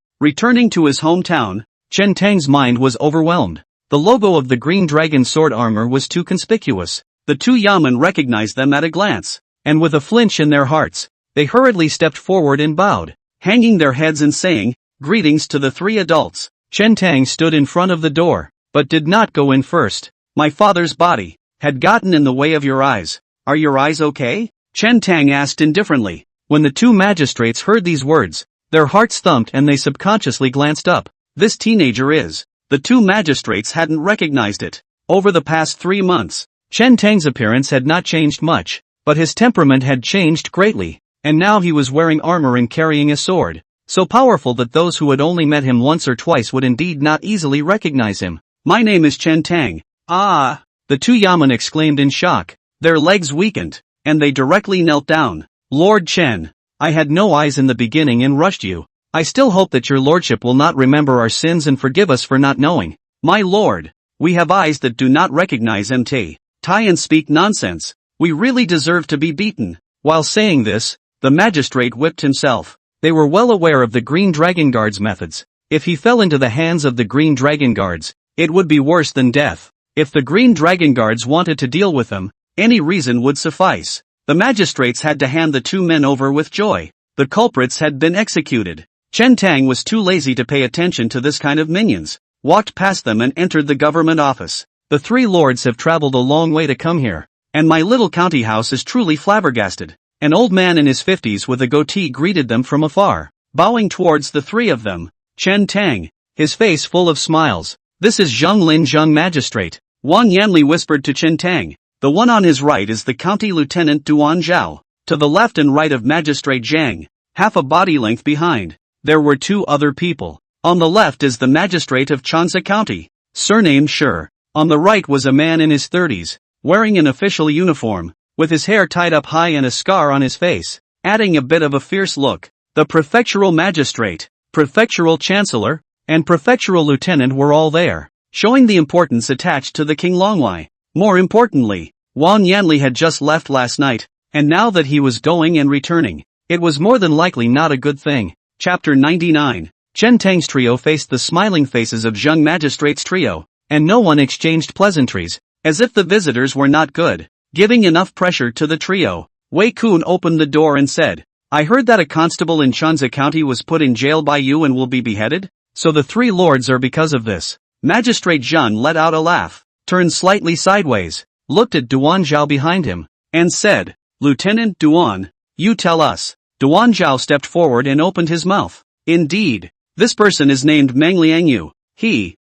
Returning to his hometown, Chen Tang's mind was overwhelmed. The logo of the Green Dragon sword armor was too conspicuous. The two yamen recognized them at a glance, and with a flinch in their hearts, they hurriedly stepped forward and bowed, hanging their heads and saying, "Greetings to the three adults." Chen Tang stood in front of the door, but did not go in first. "My father's body had gotten in the way of your eyes. Are your eyes okay?" Chen Tang asked indifferently. When the two magistrates heard these words, their hearts thumped and they subconsciously glanced up. This teenager is. The two magistrates hadn't recognized it. Over the past 3 months, Chen Tang's appearance had not changed much, but his temperament had changed greatly, and now he was wearing armor and carrying a sword, so powerful that those who had only met him once or twice would indeed not easily recognize him. "My name is Chen Tang." "Ah!" the two yamen exclaimed in shock. Their legs weakened, and they directly knelt down. "Lord Chen, I had no eyes in the beginning and rushed you. I still hope that your lordship will not remember our sins and forgive us for not knowing." "My lord, we have eyes that do not recognize MT. Tai and speak nonsense. We really deserve to be beaten." While saying this, the magistrate whipped himself. They were well aware of the Green Dragon Guard's methods. If he fell into the hands of the Green Dragon Guards, it would be worse than death. If the Green Dragon Guards wanted to deal with him, any reason would suffice. The magistrates had to hand the two men over with joy. The culprits had been executed. Chen Tang was too lazy to pay attention to this kind of minions, walked past them and entered the government office. "The three lords have traveled a long way to come here, and my little county house is truly flabbergasted." An old man in his 50s with a goatee greeted them from afar, bowing towards the three of them. Chen Tang, his face full of smiles. "This is Zheng Lin Zheng Magistrate." Wang Yanli whispered to Chen Tang. "The one on his right is the County Lieutenant Duan Zhao. To the left and right of Magistrate Zhang, half a body length behind, there were two other people. On the left is the Magistrate of Chansa County, surnamed Shi. On the right was a man in his 30s, wearing an official uniform, with his hair tied up high and a scar on his face, adding a bit of a fierce look. The prefectural magistrate, prefectural chancellor, and prefectural lieutenant were all there, showing the importance attached to the King Longwei. More importantly, Wang Yanli had just left last night, and now that he was going and returning, it was more than likely not a good thing. Chapter 99. Chen Tang's trio faced the smiling faces of Zheng Magistrate's trio, and no one exchanged pleasantries, as if the visitors were not good. Giving enough pressure to the trio, Wei Kun opened the door and said, "I heard that a constable in Chansa County was put in jail by you and will be beheaded? So the three lords are because of this." Magistrate Zheng let out a laugh, turned slightly sideways, looked at Duan Zhao behind him, and said, "Lieutenant Duan, you tell us." Duan Zhao stepped forward and opened his mouth. "Indeed, this person is named Meng Liangyu.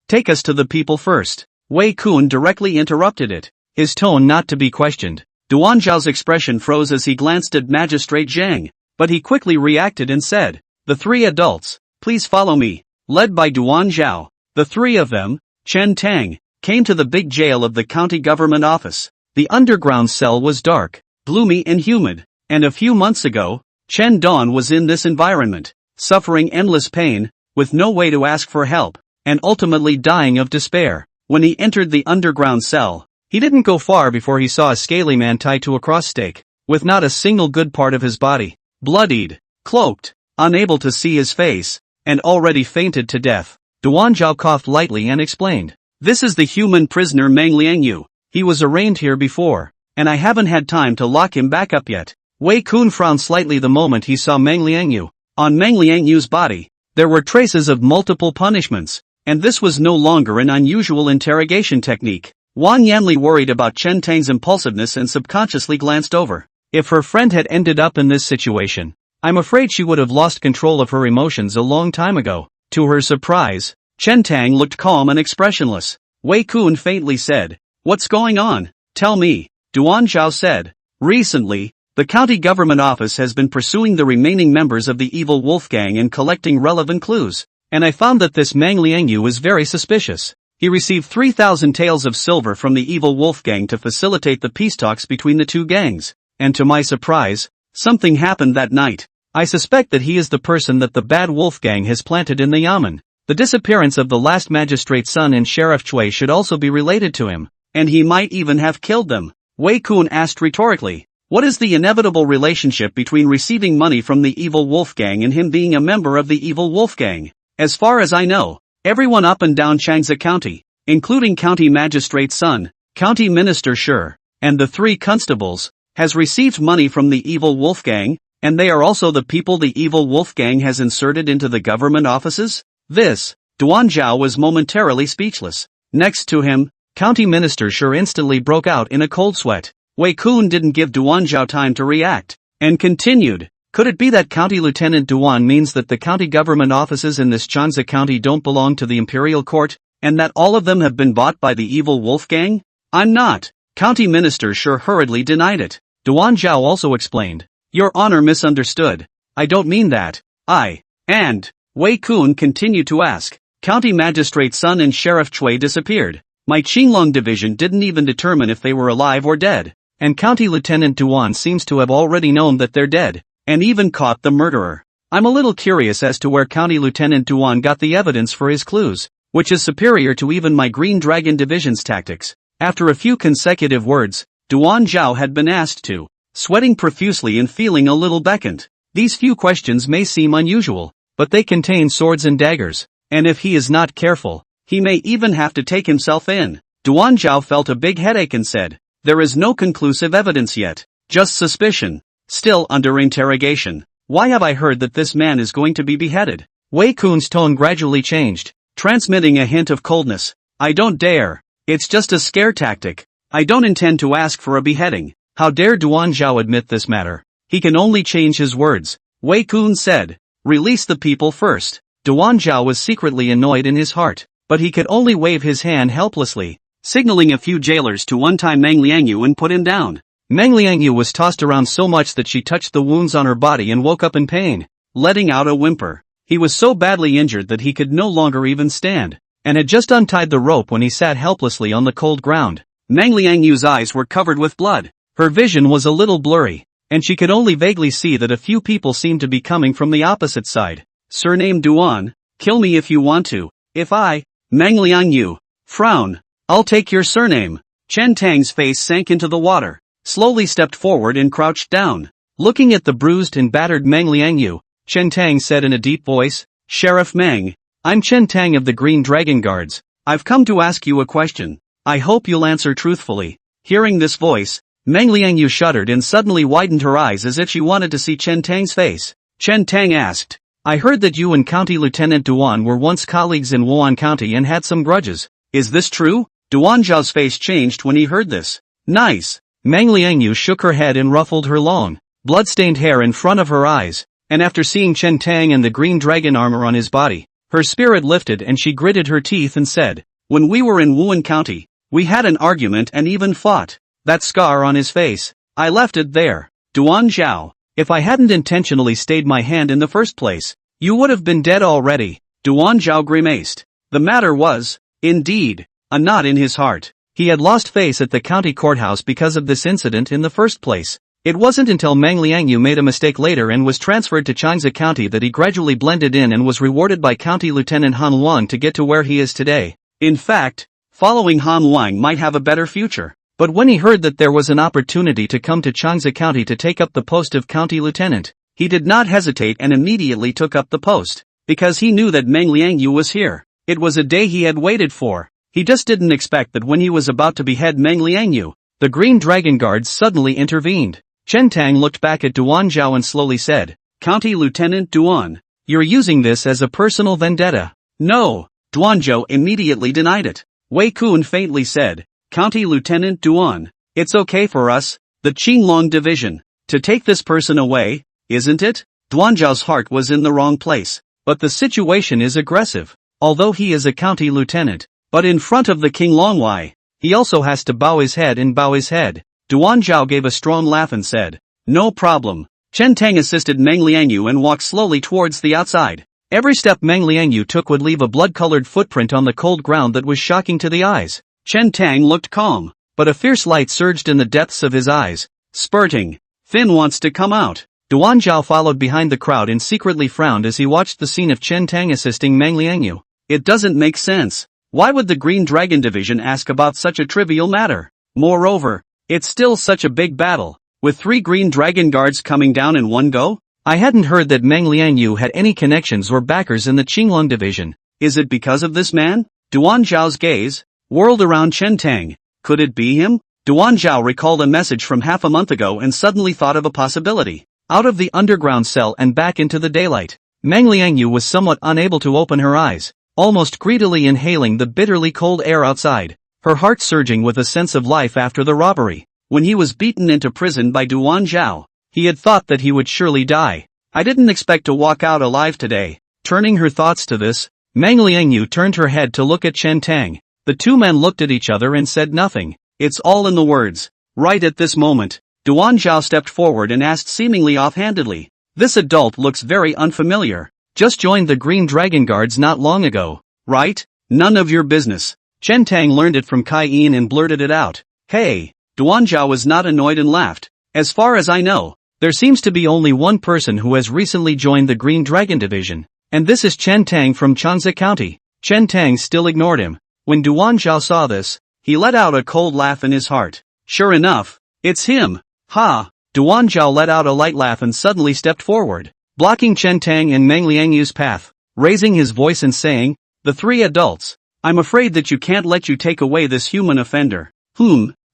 Take us to the people first." Wei Kun directly interrupted it, his tone not to be questioned. Duan Zhao's expression froze as he glanced at Magistrate Zhang, but he quickly reacted and said, "The three adults, please follow me." Led by Duan Zhao, the three of them, Chen Tang, came to the big jail of the county government office. The underground cell was dark, gloomy and humid, and a few months ago, Chen Don was in this environment, suffering endless pain, with no way to ask for help, and ultimately dying of despair. When he entered the underground cell, he didn't go far before he saw a scaly man tied to a cross stake, with not a single good part of his body, bloodied, cloaked, unable to see his face, and already fainted to death. Duan Zhao coughed lightly and explained, "This is the human prisoner Meng Liangyu. He was arraigned here before, and I haven't had time to lock him back up yet." Wei Kun frowned slightly the moment he saw Meng Liangyu. On Meng Liangyu's body, there were traces of multiple punishments, and this was no longer an unusual interrogation technique. Wang Yanli worried about Chen Tang's impulsiveness and subconsciously glanced over. If her friend had ended up in this situation, I'm afraid she would have lost control of her emotions a long time ago. To her surprise, Chen Tang looked calm and expressionless. Wei Kun faintly said, "What's going on? Tell me." Duan Zhao said, "Recently, the county government office has been pursuing the remaining members of the evil wolf gang and collecting relevant clues, and I found that this Meng Liangyu is very suspicious. He received 3,000 taels of silver from the evil wolf gang to facilitate the peace talks between the two gangs, and to my surprise, something happened that night. I suspect that he is the person that the bad wolf gang has planted in the yamen. The disappearance of the last magistrate's son and Sheriff Chui should also be related to him, and he might even have killed them." Wei Kun asked rhetorically, "What is the inevitable relationship between receiving money from the evil wolf gang and him being a member of the evil wolf gang?" "As far as I know, Everyone up and down Changsa County, including County Magistrate's son, County Minister Sher, and the 3 constables, has received money from the evil Wolfgang, and they are also the people the evil Wolfgang has inserted into the government offices? This, Duan Zhao was momentarily speechless. Next to him, County Minister Sher instantly broke out in a cold sweat. Wei Kun didn't give Duan Zhao time to react, and continued, could it be that County Lieutenant Duan means that the county government offices in this Changsa County don't belong to the imperial court, and that all of them have been bought by the evil Wolfgang? I'm not. County Minister Sher hurriedly denied it. Duan Zhao also explained, Your Honor misunderstood. I don't mean that. And Wei Kun continued to ask, County Magistrate Sun and Sheriff Chui disappeared. My Qinglong division didn't even determine if they were alive or dead. And County Lieutenant Duan seems to have already known that they're dead, and even caught the murderer. I'm a little curious as to where County Lieutenant Duan got the evidence for his clues, which is superior to even my Green Dragon division's tactics. After a few consecutive words, Duan Zhao had been asked to, sweating profusely and feeling a little beckoned. These few questions may seem unusual, but they contain swords and daggers, and if he is not careful, he may even have to take himself in. Duan Zhao felt a big headache and said, There is no conclusive evidence yet, just suspicion. Still under interrogation. Why have I heard that this man is going to be beheaded? Wei Kun's tone gradually changed, transmitting a hint of coldness. I don't dare. It's just a scare tactic. I don't intend to ask for a beheading. How dare Duan Zhao admit this matter? He can only change his words. Wei Kun said, Release the people first. Duan Zhao was secretly annoyed in his heart, but he could only wave his hand helplessly, signaling a few jailers to untie Meng Liangyu and put him down. Meng Liangyu was tossed around so much that she touched the wounds on her body and woke up in pain, letting out a whimper. He was so badly injured that he could no longer even stand, and had just untied the rope when he sat helplessly on the cold ground. Meng Liangyu's eyes were covered with blood. Her vision was a little blurry, and she could only vaguely see that a few people seemed to be coming from the opposite side. Surname Duan, kill me if you want to. If I, Meng Liangyu, frown, I'll take your surname. Chen Tang's face sank into the water, slowly stepped forward and crouched down. Looking at the bruised and battered Meng Liangyu, Chen Tang said in a deep voice, Sheriff Meng, I'm Chen Tang of the Green Dragon Guards. I've come to ask you a question. I hope you'll answer truthfully. Hearing this voice, Meng Liangyu shuddered and suddenly widened her eyes as if she wanted to see Chen Tang's face. Chen Tang asked, I heard that you and County Lieutenant Duan were once colleagues in Wan County and had some grudges. Is this true? Duan Zhao's face changed when he heard this. Nice. Meng Liangyu shook her head and ruffled her long, blood-stained hair in front of her eyes, and after seeing Chen Tang and the green dragon armor on his body, her spirit lifted and she gritted her teeth and said, When we were in Wan County, we had an argument and even fought. That scar on his face, I left it there. Duan Zhao, if I hadn't intentionally stayed my hand in the first place, you would have been dead already. Duan Zhao grimaced. The matter was, indeed, a knot in his heart. He had lost face at the county courthouse because of this incident in the first place. It wasn't until Meng Liangyu made a mistake later and was transferred to Changsa County that he gradually blended in and was rewarded by County Lieutenant Han Wang to get to where he is today. In fact, following Han Wang might have a better future. But when he heard that there was an opportunity to come to Changsa County to take up the post of County Lieutenant, he did not hesitate and immediately took up the post, because he knew that Meng Liangyu was here. It was a day he had waited for. He just didn't expect that when he was about to behead Meng Liangyu, the Green Dragon Guards suddenly intervened. Chen Tang looked back at Duan Zhao and slowly said, County Lieutenant Duan, you're using this as a personal vendetta. No, Duan Zhao immediately denied it. Wei Kun faintly said, County Lieutenant Duan, it's okay for us, the Qinglong Division, to take this person away, isn't it? Duan Zhao's heart was in the wrong place, but the situation is aggressive. Although he is a county lieutenant, but in front of the King Longwei, he also has to bow his head and bow his head. Duan Zhao gave a strong laugh and said, No problem. Chen Tang assisted Meng Liangyu and walked slowly towards the outside. Every step Meng Liangyu took would leave a blood-colored footprint on the cold ground that was shocking to the eyes. Chen Tang looked calm, but a fierce light surged in the depths of his eyes, spurting. Finn wants to come out. Duan Zhao followed behind the crowd and secretly frowned as he watched the scene of Chen Tang assisting Meng Liangyu. It doesn't make sense. Why would the Green Dragon Division ask about such a trivial matter? Moreover, it's still such a big battle, with 3 Green Dragon Guards coming down in one go? I hadn't heard that Meng Liangyu had any connections or backers in the Qinglong Division. Is it because of this man? Duan Zhao's gaze whirled around Chen Tang. Could it be him? Duan Zhao recalled a message from half a month ago and suddenly thought of a possibility. Out of the underground cell and back into the daylight. Meng Liangyu was somewhat unable to open her eyes, almost greedily inhaling the bitterly cold air outside, her heart surging with a sense of life after the robbery. When he was beaten into prison by Duan Zhao, he had thought that he would surely die. I didn't expect to walk out alive today. Turning her thoughts to this, Meng Liangyu turned her head to look at Chen Tang. The two men looked at each other and said nothing. It's all in the words. Right at this moment, Duan Zhao stepped forward and asked seemingly offhandedly. This adult looks very unfamiliar. Just joined the Green Dragon Guards not long ago, right? None of your business. Chen Tang learned it from Kai Yin and blurted it out. Hey! Duan Zhao was not annoyed and laughed. As far as I know, there seems to be only one person who has recently joined the Green Dragon Division, and this is Chen Tang from Changzhe County. Chen Tang still ignored him. When Duan Zhao saw this, he let out a cold laugh in his heart. Sure enough, it's him. Ha! Duan Zhao let out a light laugh and suddenly stepped forward, blocking Chen Tang and Meng Liangyu's path, raising his voice and saying, the three adults, I'm afraid that you can't let you take away this human offender.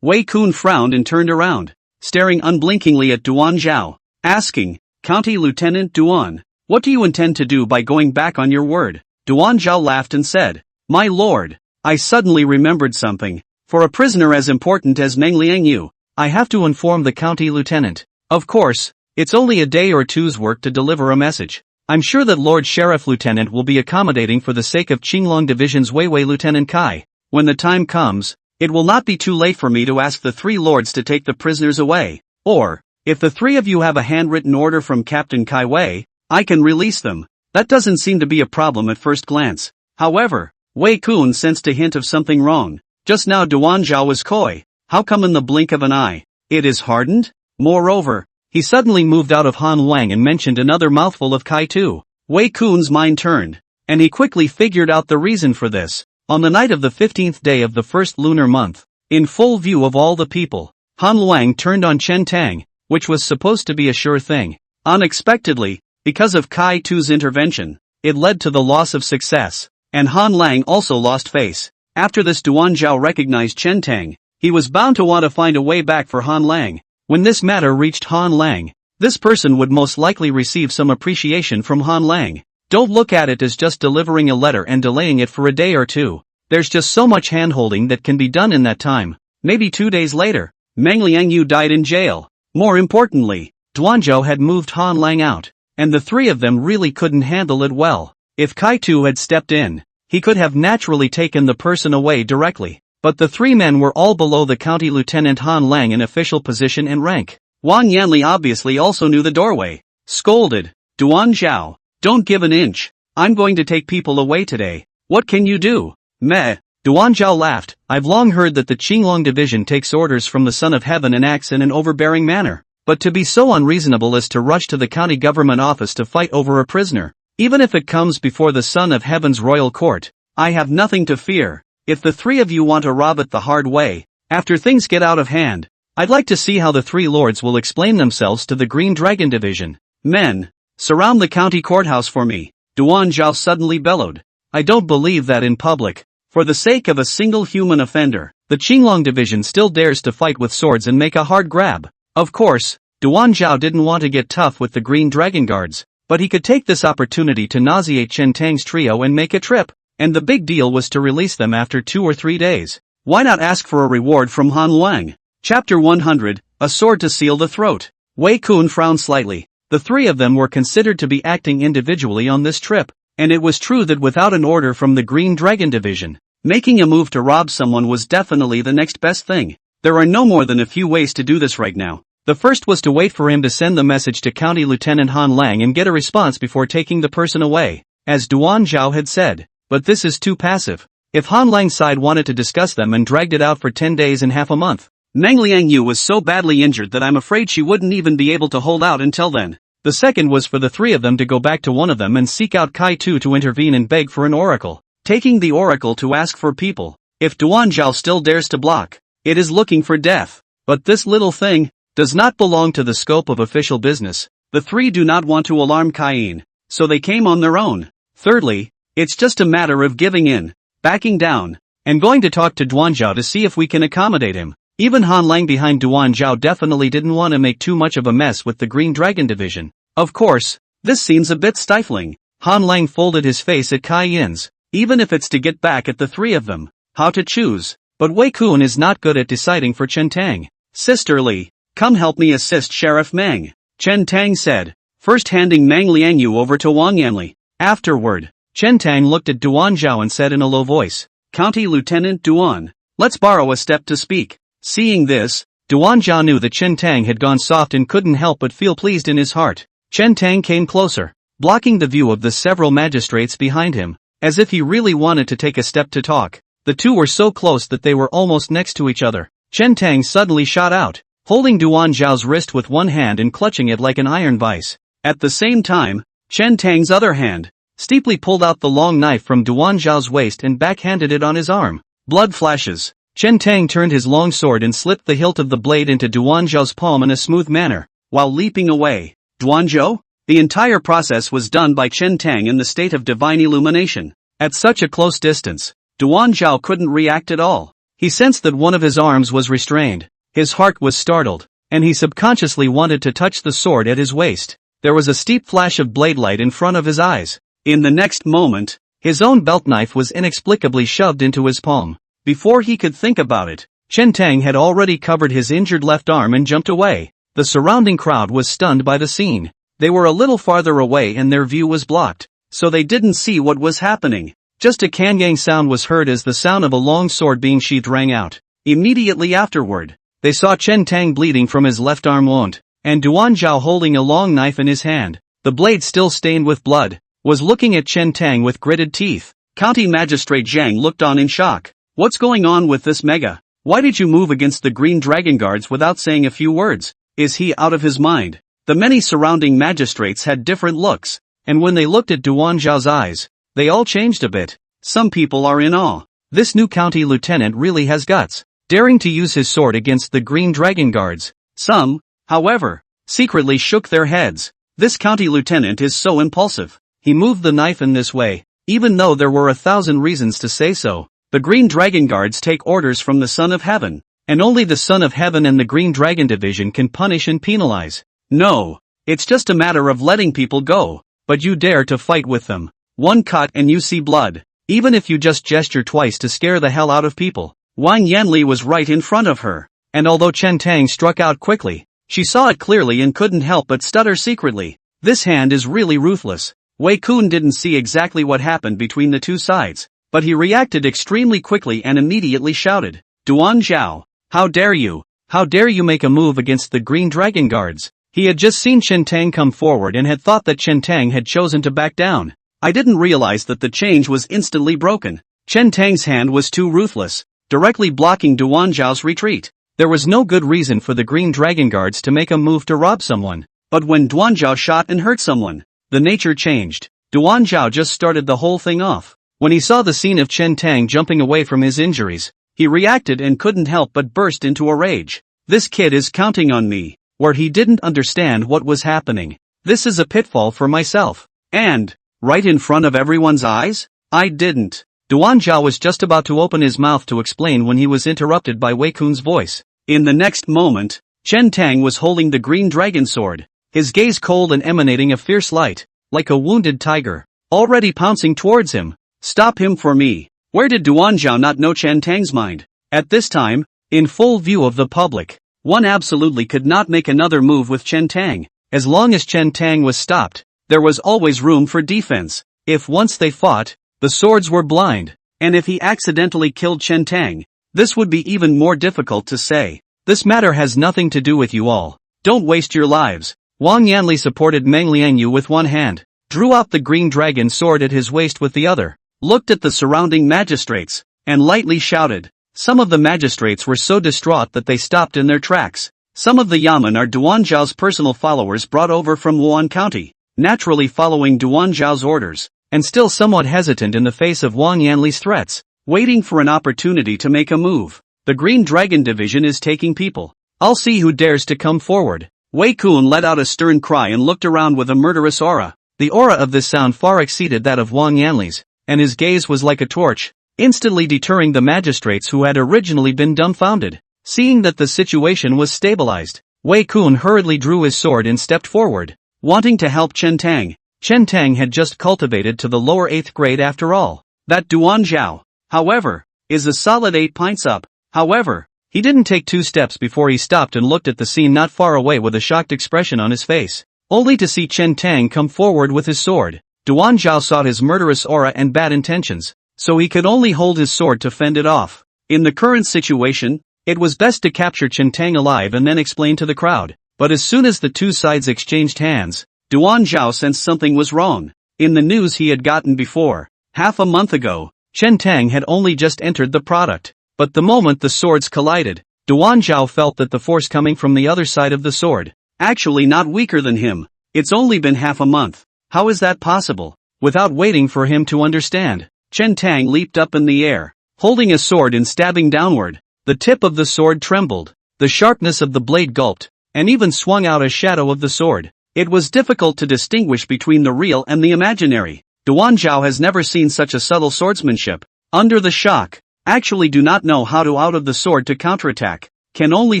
Wei Kun frowned and turned around, staring unblinkingly at Duan Zhao, asking, County Lieutenant Duan, what do you intend to do by going back on your word? Duan Zhao laughed and said, My lord, I suddenly remembered something. For a prisoner as important as Meng Liangyu, I have to inform the county lieutenant. Of course, it's only a day or two's work to deliver a message. I'm sure that Lord Sheriff Lieutenant will be accommodating for the sake of Qinglong Division's Weiwei Lieutenant Kai. When the time comes, it will not be too late for me to ask the three lords to take the prisoners away. Or, if the three of you have a handwritten order from Captain Kai Wei, I can release them. That doesn't seem to be a problem at first glance. However, Wei Kun sensed a hint of something wrong. Just now Duan Zhao was coy. How come in the blink of an eye, it is hardened? Moreover, he suddenly moved out of Han Wang and mentioned another mouthful of Kai too. Wei Kun's mind turned, and he quickly figured out the reason for this. On the night of the 15th day of the first lunar month, in full view of all the people, Han Wang turned on Chen Tang, which was supposed to be a sure thing. Unexpectedly, because of Kai Tu's intervention, it led to the loss of success, and Han Lang also lost face. After this Duan Zhao recognized Chen Tang. He was bound to want to find a way back for Han Lang. When this matter reached Han Lang, this person would most likely receive some appreciation from Han Lang. Don't look at it as just delivering a letter and delaying it for a day or two. There's just so much handholding that can be done in that time. Maybe 2 days later, Meng Liangyu died in jail. More importantly, Duan Zhao had moved Han Lang out, and the three of them really couldn't handle it well. If Kai Tu had stepped in, he could have naturally taken the person away directly. But the three men were all below the county lieutenant Han Lang in official position and rank. Wang Yanli obviously also knew the doorway. Scolded, Duan Zhao, don't give an inch. I'm going to take people away today. What can you do? Meh. Duan Zhao laughed. I've long heard that the Qinglong Division takes orders from the Son of Heaven and acts in an overbearing manner. But to be so unreasonable as to rush to the county government office to fight over a prisoner, even if it comes before the Son of Heaven's royal court, I have nothing to fear. If the three of you want to rob it the hard way, after things get out of hand, I'd like to see how the three lords will explain themselves to the Green Dragon Division. Men, surround the county courthouse for me, Duan Zhao suddenly bellowed. I don't believe that in public. For the sake of a single human offender, the Qinglong Division still dares to fight with swords and make a hard grab. Of course, Duan Zhao didn't want to get tough with the Green Dragon Guards, but he could take this opportunity to nauseate Chen Tang's trio and make a trip. And the big deal was to release them after 2 or 3 days. Why not ask for a reward from Han Wang? Chapter 100, A Sword to Seal the Throat. Wei Kun frowned slightly. The three of them were considered to be acting individually on this trip, and it was true that without an order from the Green Dragon Division, making a move to rob someone was definitely the next best thing. There are no more than a few ways to do this right now. The first was to wait for him to send the message to County Lieutenant Han Lang and get a response before taking the person away, as Duan Zhao had said. But this is too passive. If Han Lang's side wanted to discuss them and dragged it out for 10 days and half a month, Meng Liangyu was so badly injured that I'm afraid she wouldn't even be able to hold out until then. The second was for the three of them to go back to one of them and seek out Kai Tu to intervene and beg for an oracle, taking the oracle to ask for people. If Duan Zhao still dares to block, it is looking for death. But this little thing does not belong to the scope of official business. The three do not want to alarm Kai Yin, so they came on their own. Thirdly, It's just a matter of giving in, backing down, and going to talk to Duan Zhao to see if we can accommodate him. Even Han Lang behind Duan Zhao definitely didn't want to make too much of a mess with the Green Dragon division. Of course, this seems a bit stifling. Han Lang folded his face at Kai Yin's. Even if it's to get back at the three of them, how to choose. But Wei Kun is not good at deciding for Chen Tang. Sisterly, come help me assist Sheriff Meng, Chen Tang said, first handing Mang Liangyu over to Wang Yanli. Afterward, Chen Tang looked at Duan Zhao and said in a low voice, County Lieutenant Duan, let's borrow a step to speak. Seeing this, Duan Zhao knew that Chen Tang had gone soft and couldn't help but feel pleased in his heart. Chen Tang came closer, blocking the view of the several magistrates behind him, as if he really wanted to take a step to talk. The two were so close that they were almost next to each other. Chen Tang suddenly shot out, holding Duan Zhao's wrist with one hand and clutching it like an iron vice. At the same time, Chen Tang's other hand steeply pulled out the long knife from Duan Zhao's waist and backhanded it on his arm. Blood flashes. Chen Tang turned his long sword and slipped the hilt of the blade into Duan Zhao's palm in a smooth manner, while leaping away. Duan Zhao? The entire process was done by Chen Tang in the state of divine illumination. At such a close distance, Duan Zhao couldn't react at all. He sensed that one of his arms was restrained. His heart was startled, and he subconsciously wanted to touch the sword at his waist. There was a steep flash of blade light in front of his eyes. In the next moment, his own belt knife was inexplicably shoved into his palm. Before he could think about it, Chen Tang had already covered his injured left arm and jumped away. The surrounding crowd was stunned by the scene. They were a little farther away and their view was blocked, so they didn't see what was happening. Just a kanyang sound was heard as the sound of a long sword being sheathed rang out. Immediately afterward, they saw Chen Tang bleeding from his left arm wound, and Duan Zhao holding a long knife in his hand, the blade still stained with blood, was looking at Chen Tang with gritted teeth. County Magistrate Zhang looked on in shock. What's going on with this mega? Why did you move against the Green Dragon Guards without saying a few words? Is he out of his mind? The many surrounding magistrates had different looks, and when they looked at Duan Zhao's eyes, they all changed a bit. Some people are in awe. This new county lieutenant really has guts, daring to use his sword against the Green Dragon Guards. Some, however, secretly shook their heads. This county lieutenant is so impulsive. He moved the knife in this way, even though there were 1,000 reasons to say so. The Green Dragon Guards take orders from the Son of Heaven, and only the Son of Heaven and the Green Dragon Division can punish and penalize. No, it's just a matter of letting people go, but you dare to fight with them. One cut and you see blood, even if you just gesture twice to scare the hell out of people. Wang Yanli was right in front of her, and although Chen Tang struck out quickly, she saw it clearly and couldn't help but stutter secretly. This hand is really ruthless. Wei Kun didn't see exactly what happened between the two sides, but he reacted extremely quickly and immediately shouted, Duan Zhao, how dare you? How dare you make a move against the Green Dragon Guards? He had just seen Chen Tang come forward and had thought that Chen Tang had chosen to back down. I didn't realize that the change was instantly broken. Chen Tang's hand was too ruthless, directly blocking Duan Zhao's retreat. There was no good reason for the Green Dragon Guards to make a move to rob someone. But when Duan Zhao shot and hurt someone, the nature changed. Duan Zhao just started the whole thing off. When he saw the scene of Chen Tang jumping away from his injuries, he reacted and couldn't help but burst into a rage. This kid is counting on me, where he didn't understand what was happening. This is a pitfall for myself. And, right in front of everyone's eyes? I didn't. Duan Zhao was just about to open his mouth to explain when he was interrupted by Wei Kun's voice. In the next moment, Chen Tang was holding the green dragon sword, his gaze cold and emanating a fierce light, like a wounded tiger, already pouncing towards him. Stop him for me. Where did Duan Zhao not know Chen Tang's mind? At this time, in full view of the public, one absolutely could not make another move with Chen Tang. As long as Chen Tang was stopped, there was always room for defense. If once they fought, the swords were blind, and if he accidentally killed Chen Tang, this would be even more difficult to say. This matter has nothing to do with you all. Don't waste your lives. Wang Yanli supported Meng Liangyu with one hand, drew out the green dragon sword at his waist with the other, looked at the surrounding magistrates, and lightly shouted. Some of the magistrates were so distraught that they stopped in their tracks. Some of the Yamen are Duan Zhao's personal followers brought over from Wan County, naturally following Duan Zhao's orders, and still somewhat hesitant in the face of Wang Yanli's threats, waiting for an opportunity to make a move. The Green Dragon Division is taking people. I'll see who dares to come forward. Wei Kun let out a stern cry and looked around with a murderous aura. The aura of this sound far exceeded that of Wang Yanli's. and his gaze was like a torch, instantly deterring the magistrates who had originally been dumbfounded. Seeing that the situation was stabilized, Wei Kun hurriedly drew his sword and stepped forward, wanting to help Chen Tang. Chen Tang had just cultivated to the lower 8th grade after all. That Duan Zhao, however, is a solid 8 pints up. However, he didn't take 2 steps before he stopped and looked at the scene not far away with a shocked expression on his face, only to see Chen Tang come forward with his sword. Duan Zhao saw his murderous aura and bad intentions, so he could only hold his sword to fend it off. In the current situation, it was best to capture Chen Tang alive and then explain to the crowd. But as soon as the two sides exchanged hands, Duan Zhao sensed something was wrong. In the news he had gotten before, half a month ago, Chen Tang had only just entered the product. But the moment the swords collided, Duan Zhao felt that the force coming from the other side of the sword, actually not weaker than him. It's only been half a month. How is that possible? Without waiting for him to understand, Chen Tang leaped up in the air, holding a sword and stabbing downward. The tip of the sword trembled, the sharpness of the blade gulped, and even swung out a shadow of the sword. It was difficult to distinguish between the real and the imaginary. Duan Zhao has never seen such a subtle swordsmanship. Under the shock, actually do not know how to out of the sword to counterattack, can only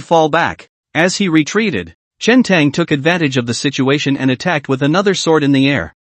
fall back. As he retreated, Chen Tang took advantage of the situation and attacked with another sword in the air.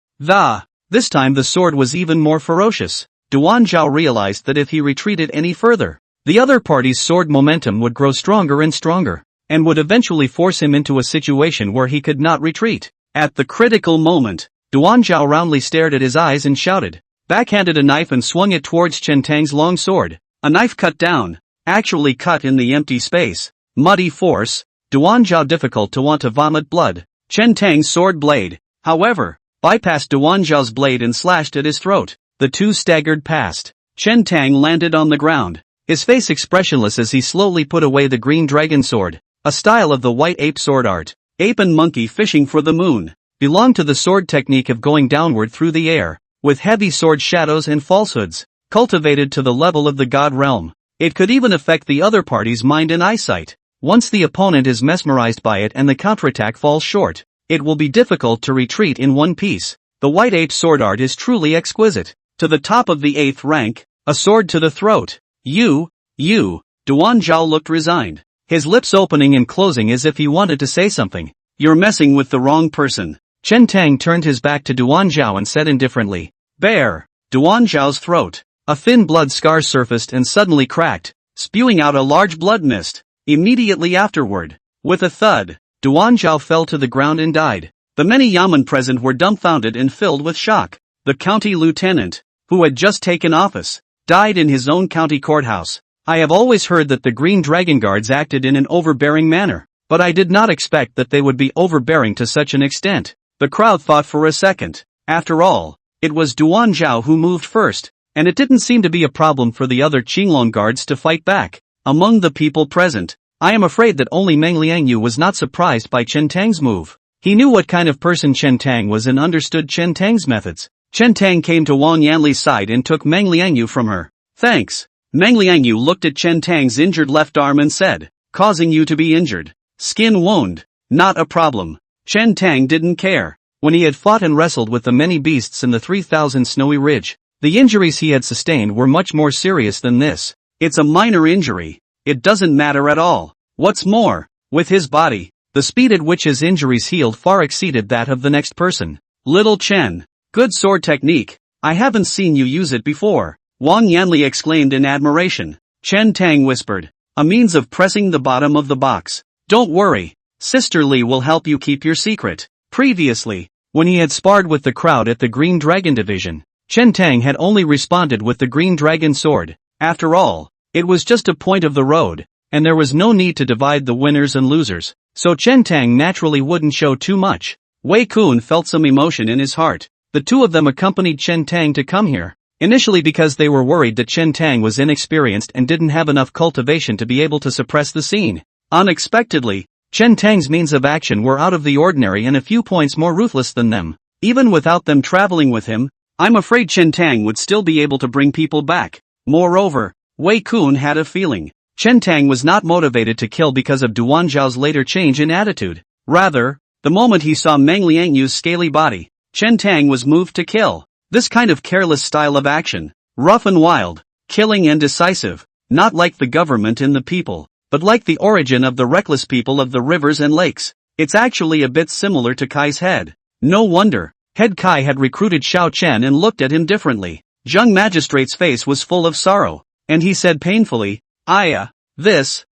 This time the sword was even more ferocious. Duan Zhao realized that if he retreated any further, the other party's sword momentum would grow stronger and stronger, and would eventually force him into a situation where he could not retreat. At the critical moment, Duan Zhao roundly stared at his eyes and shouted, backhanded a knife and swung it towards Chen Tang's long sword. A knife cut down, actually cut in the empty space. Muddy force, Duan Zhao difficult to want to vomit blood. Chen Tang's sword blade, however, bypassed Duan Zhao's blade and slashed at his throat. The two staggered past. Chen Tang landed on the ground, his face expressionless as he slowly put away the green dragon sword, a style of the white ape sword art. Ape and monkey fishing for the moon, belonged to the sword technique of going downward through the air, with heavy sword shadows and falsehoods, cultivated to the level of the god realm. It could even affect the other party's mind and eyesight. Once the opponent is mesmerized by it and the counterattack falls short, it will be difficult to retreat in one piece. The white ape sword art is truly exquisite. To the top of the 8th rank, a sword to the throat. You, Duan Zhao looked resigned, his lips opening and closing as if he wanted to say something. You're messing with the wrong person. Chen Tang turned his back to Duan Zhao and said indifferently, Bear. Duan Zhao's throat, a thin blood scar surfaced and suddenly cracked, spewing out a large blood mist. Immediately afterward, with a thud, Duan Zhao fell to the ground and died. The many yamen present were dumbfounded and filled with shock. The county lieutenant, who had just taken office, died in his own county courthouse. I have always heard that the Green Dragon Guards acted in an overbearing manner, but I did not expect that they would be overbearing to such an extent. The crowd thought for a second. After all, it was Duan Zhao who moved first, and it didn't seem to be a problem for the other Qinglong guards to fight back. Among the people present, I am afraid that only Meng Liangyu was not surprised by Chen Tang's move. He knew what kind of person Chen Tang was and understood Chen Tang's methods. Chen Tang came to Wang Yanli's side and took Meng Liangyu from her. Thanks. Meng Liangyu looked at Chen Tang's injured left arm and said, causing you to be injured. Skin wound. Not a problem. Chen Tang didn't care. When he had fought and wrestled with the many beasts in the 3000 Snowy Ridge, the injuries he had sustained were much more serious than this. It's a minor injury. It doesn't matter at all. What's more, with his body, the speed at which his injuries healed far exceeded that of the next person. Little Chen. Good sword technique. I haven't seen you use it before. Wang Yanli exclaimed in admiration. Chen Tang whispered. A means of pressing the bottom of the box. Don't worry. Sister Li will help you keep your secret. Previously, when he had sparred with the crowd at the Green Dragon Division, Chen Tang had only responded with the Green Dragon sword. After all, it was just a point of the road, and there was no need to divide the winners and losers, so Chen Tang naturally wouldn't show too much. Wei Kun felt some emotion in his heart. The two of them accompanied Chen Tang to come here, initially because they were worried that Chen Tang was inexperienced and didn't have enough cultivation to be able to suppress the scene. Unexpectedly, Chen Tang's means of action were out of the ordinary and a few points more ruthless than them. Even without them traveling with him, I'm afraid Chen Tang would still be able to bring people back. Moreover, Wei Kun had a feeling. Chen Tang was not motivated to kill because of Duan Zhao's later change in attitude. Rather, the moment he saw Meng Liangyu's scaly body, Chen Tang was moved to kill. This kind of careless style of action, rough and wild, killing and decisive, not like the government and the people, but like the origin of the reckless people of the rivers and lakes. It's actually a bit similar to Kai's head. No wonder. Head Kai had recruited Xiao Chen and looked at him differently. Young magistrate's face was full of sorrow, and he said painfully, this,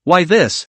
why this?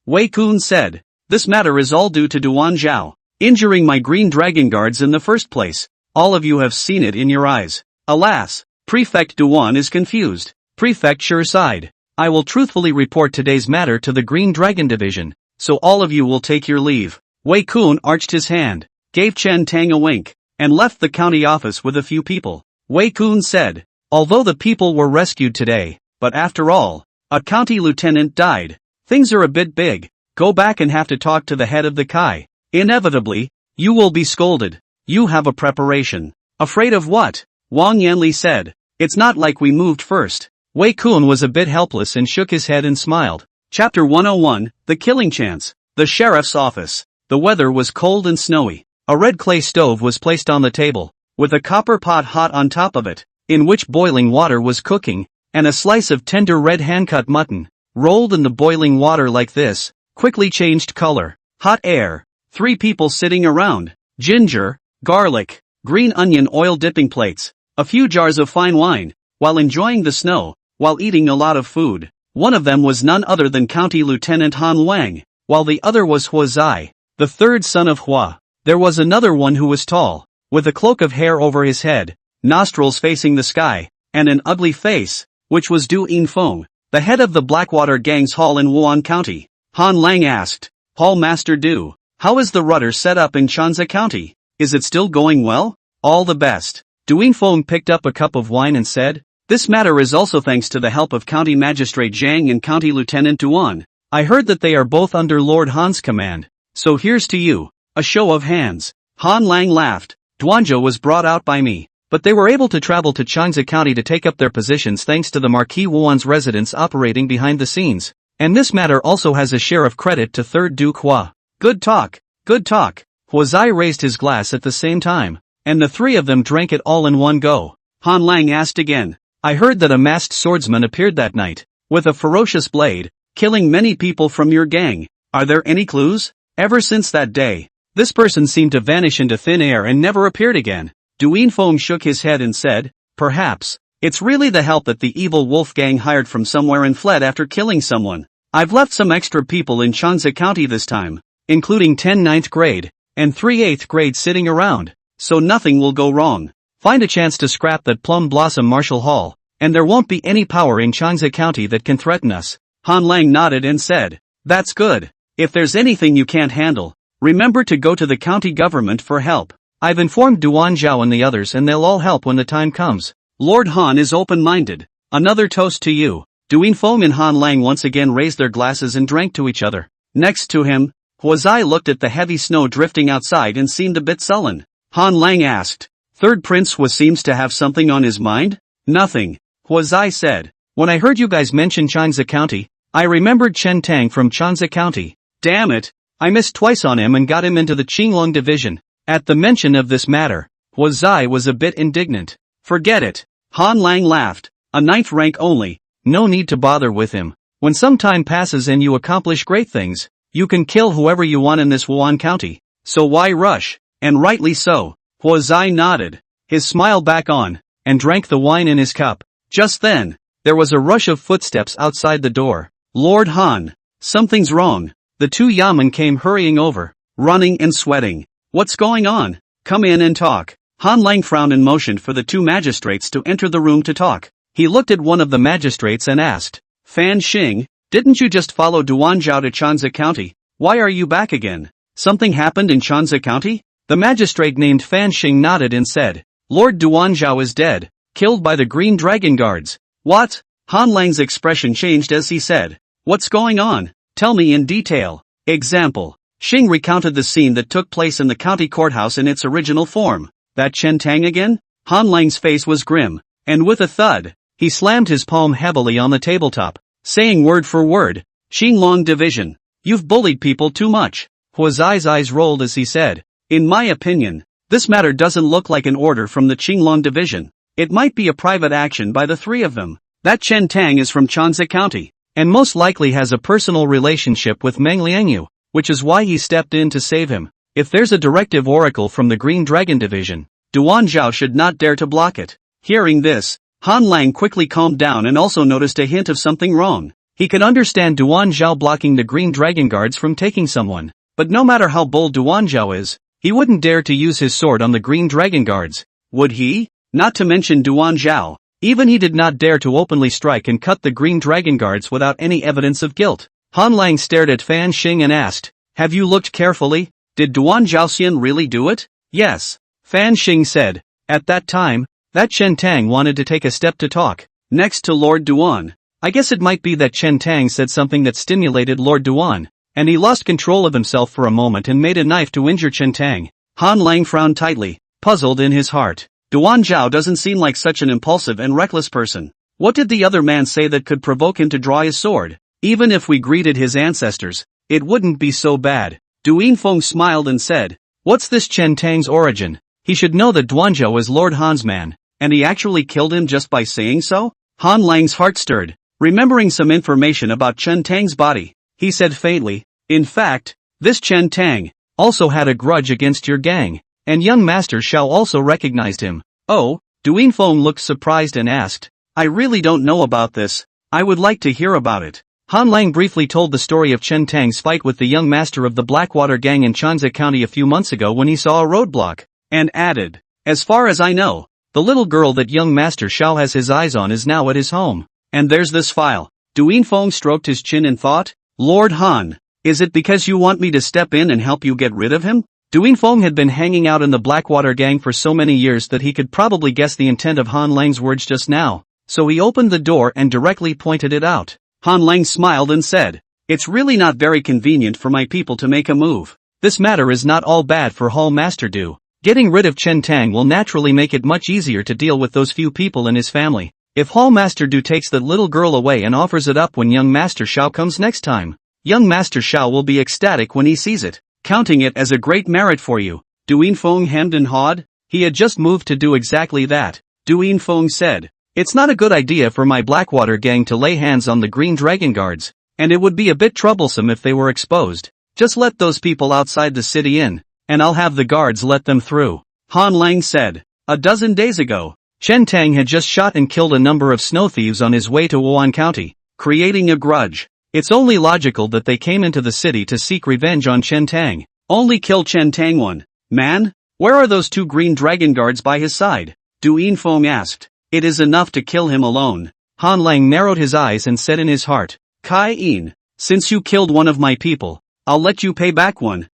Wei Kun said, this matter is all due to Duan Zhao, injuring my green dragon guards in the first place. All of you have seen it in your eyes. Alas, Prefect Duan is confused. Prefect Sure sighed. I will truthfully report today's matter to the Green Dragon Division, so all of you will take your leave. Wei Kun arched his hand, gave Chen Tang a wink, and left the county office with a few people. Wei Kun said, although the people were rescued today, but after all, a county lieutenant died. Things are a bit big. Go back and have to talk to the head of the Kai. Inevitably, you will be scolded. You have a preparation. Afraid of what? Wang Yanli said. It's not like we moved first. Wei Kun was a bit helpless and shook his head and smiled. Chapter 101, The Killing Chance. The sheriff's office. The weather was cold and snowy. A red clay stove was placed on the table, with a copper pot hot on top of it, in which boiling water was cooking, and a slice of tender red hand-cut mutton, rolled in the boiling water like this, quickly changed color. Hot air. 3 people sitting around. Ginger, garlic, green onion oil dipping plates, a few jars of fine wine, while enjoying the snow, while eating a lot of food. One of them was none other than County Lieutenant Han Wang, while the other was Hua Zai, the third son of Hua. There was another one who was tall, with a cloak of hair over his head, nostrils facing the sky, and an ugly face, which was Du Infeng, the head of the Blackwater Gang's hall in Wan County. Han Lang asked, Hall Master Du, how is the rudder set up in Chanza County? Is it still going well? All the best. Du Infeng picked up a cup of wine and said, this matter is also thanks to the help of County Magistrate Zhang and County Lieutenant Duan. I heard that they are both under Lord Han's command, so here's to you. A show of hands. Han Lang laughed. Duanzhou was brought out by me, but they were able to travel to Chanza County to take up their positions thanks to the Marquis Wuan's residence operating behind the scenes. And this matter also has a share of credit to Third Duke Hua. Good talk. Good talk. Hua Zai raised his glass at the same time, and the 3 of them drank it all in one go. Han Lang asked again. I heard that a masked swordsman appeared that night, with a ferocious blade, killing many people from your gang. Are there any clues? Ever since that day, this person seemed to vanish into thin air and never appeared again. Du Infeng shook his head and said, perhaps, it's really the help that the evil wolf gang hired from somewhere and fled after killing someone. I've left some extra people in Chanza County this time, including 10 9th grade, and 3 8th grade sitting around, so nothing will go wrong. Find a chance to scrap that Plum Blossom Martial Hall, and there won't be any power in Chanza County that can threaten us. Han Lang nodded and said, that's good. If there's anything you can't handle, remember to go to the county government for help. I've informed Duan Zhao and the others and they'll all help when the time comes. Lord Han is open-minded. Another toast to you. Du Infeng and Han Lang once again raised their glasses and drank to each other. Next to him, Hua Zai looked at the heavy snow drifting outside and seemed a bit sullen. Han Lang asked, Third Prince Hua seems to have something on his mind? Nothing, Hua Zai said. When I heard you guys mention Chanza County, I remembered Chen Tang from Chanza County. Damn it, I missed twice on him and got him into the Qinglong division. At the mention of this matter, Hua Zai was a bit indignant. Forget it. Han Lang laughed. A 9th rank only, no need to bother with him. When some time passes and you accomplish great things, you can kill whoever you want in this Wan County. So why rush? And rightly so. Hua Zai nodded, his smile back on, and drank the wine in his cup. Just then, there was a rush of footsteps outside the door. Lord Han, something's wrong. The 2 yamen came hurrying over, running and sweating. What's going on? Come in and talk. Han Lang frowned and motioned for the 2 magistrates to enter the room to talk. He looked at one of the magistrates and asked, Fan Xing, didn't you just follow Duan Zhao to Chanza County? Why are you back again? Something happened in Chanza County? The magistrate named Fan Xing nodded and said, Lord Duan Zhao is dead, killed by the Green Dragon Guards. What? Han Lang's expression changed as he said, what's going on? Tell me in detail. Example. Xing recounted the scene that took place in the county courthouse in its original form. That Chen Tang again? Han Lang's face was grim, and with a thud, he slammed his palm heavily on the tabletop, saying word for word, Qinglong Division. You've bullied people too much. Hua Zai's eyes rolled as he said, in my opinion, This matter doesn't look like an order from the Qinglong division. It might be a private action by the three of them. That Chen Tang is from Chanzi County, and most likely has a personal relationship with Meng Liangyu, which is why he stepped in to save him. If there's a directive oracle from the Green Dragon division, Duan Zhao should not dare to block it. Hearing this, Han Lang quickly calmed down and also noticed a hint of something wrong. He could understand Duan Zhao blocking the Green Dragon guards from taking someone, but no matter how bold Duan Zhao is, he wouldn't dare to use his sword on the Green Dragon guards. Would he? Not to mention Duan Zhao. Even he did not dare to openly strike and cut the Green Dragon guards without any evidence of guilt. Han Lang stared at Fan Xing and asked, "Have you looked carefully? Did Duan Zhaoxian really do it?" "Yes," Fan Xing said. At that time, that Chen Tang wanted to take a step to talk. Next to Lord Duan. I guess it might be that Chen Tang said something that stimulated Lord Duan, and he lost control of himself for a moment and made a knife to injure Chen Tang. Han Lang frowned tightly, puzzled in his heart. Duan Zhao doesn't seem like such an impulsive and reckless person. What did the other man say that could provoke him to draw his sword? Even if we greeted his ancestors, it wouldn't be so bad. Du Yinfeng smiled and said, "What's this Chen Tang's origin? He should know that Duan Zhao is Lord Han's man, and he actually killed him just by saying so?" Han Lang's heart stirred, remembering some information about Chen Tang's body. He said faintly, "In fact, this Chen Tang also had a grudge against your gang. And young Master Shao also recognized him." "Oh?" Du Yinfeng looked surprised and asked, "I really don't know about this. I would like to hear about it." Han Lang briefly told the story of Chen Tang's fight with the young master of the Blackwater gang in Chanzi County a few months ago when he saw a roadblock, and added, "As far as I know, the little girl that young Master Shao has his eyes on is now at his home. And there's this file." Du Yinfeng stroked his chin and thought, "Lord Han, is it because you want me to step in and help you get rid of him?" Du Yinfeng had been hanging out in the Blackwater gang for so many years that he could probably guess the intent of Han Lang's words just now, so he opened the door and directly pointed it out. Han Lang smiled and said, "It's really not very convenient for my people to make a move. This matter is not all bad for Hall Master Du. Getting rid of Chen Tang will naturally make it much easier to deal with those few people in his family. If Hall Master Du takes that little girl away and offers it up when young Master Shao comes next time, young Master Shao will be ecstatic when he sees it, counting it as a great merit for you." Du Yinfeng hemmed and hawed. He had just moved to do exactly that. Du Yinfeng said, "It's not a good idea for my Blackwater gang to lay hands on the Green Dragon guards, and it would be a bit troublesome if they were exposed. Just let those people outside the city in, and I'll have the guards let them through." Han Lang said. A dozen days ago, Chen Tang had just shot and killed a number of snow thieves on his way to Wan County, creating a grudge. It's only logical that they came into the city to seek revenge on Chen Tang. Only kill Chen Tang one. "Man, where are those two Green Dragon guards by his side?" Du Yinfeng asked. "It is enough to kill him alone." Han Lang narrowed his eyes and said in his heart, "Kai Yin, since you killed one of my people, I'll let you pay back one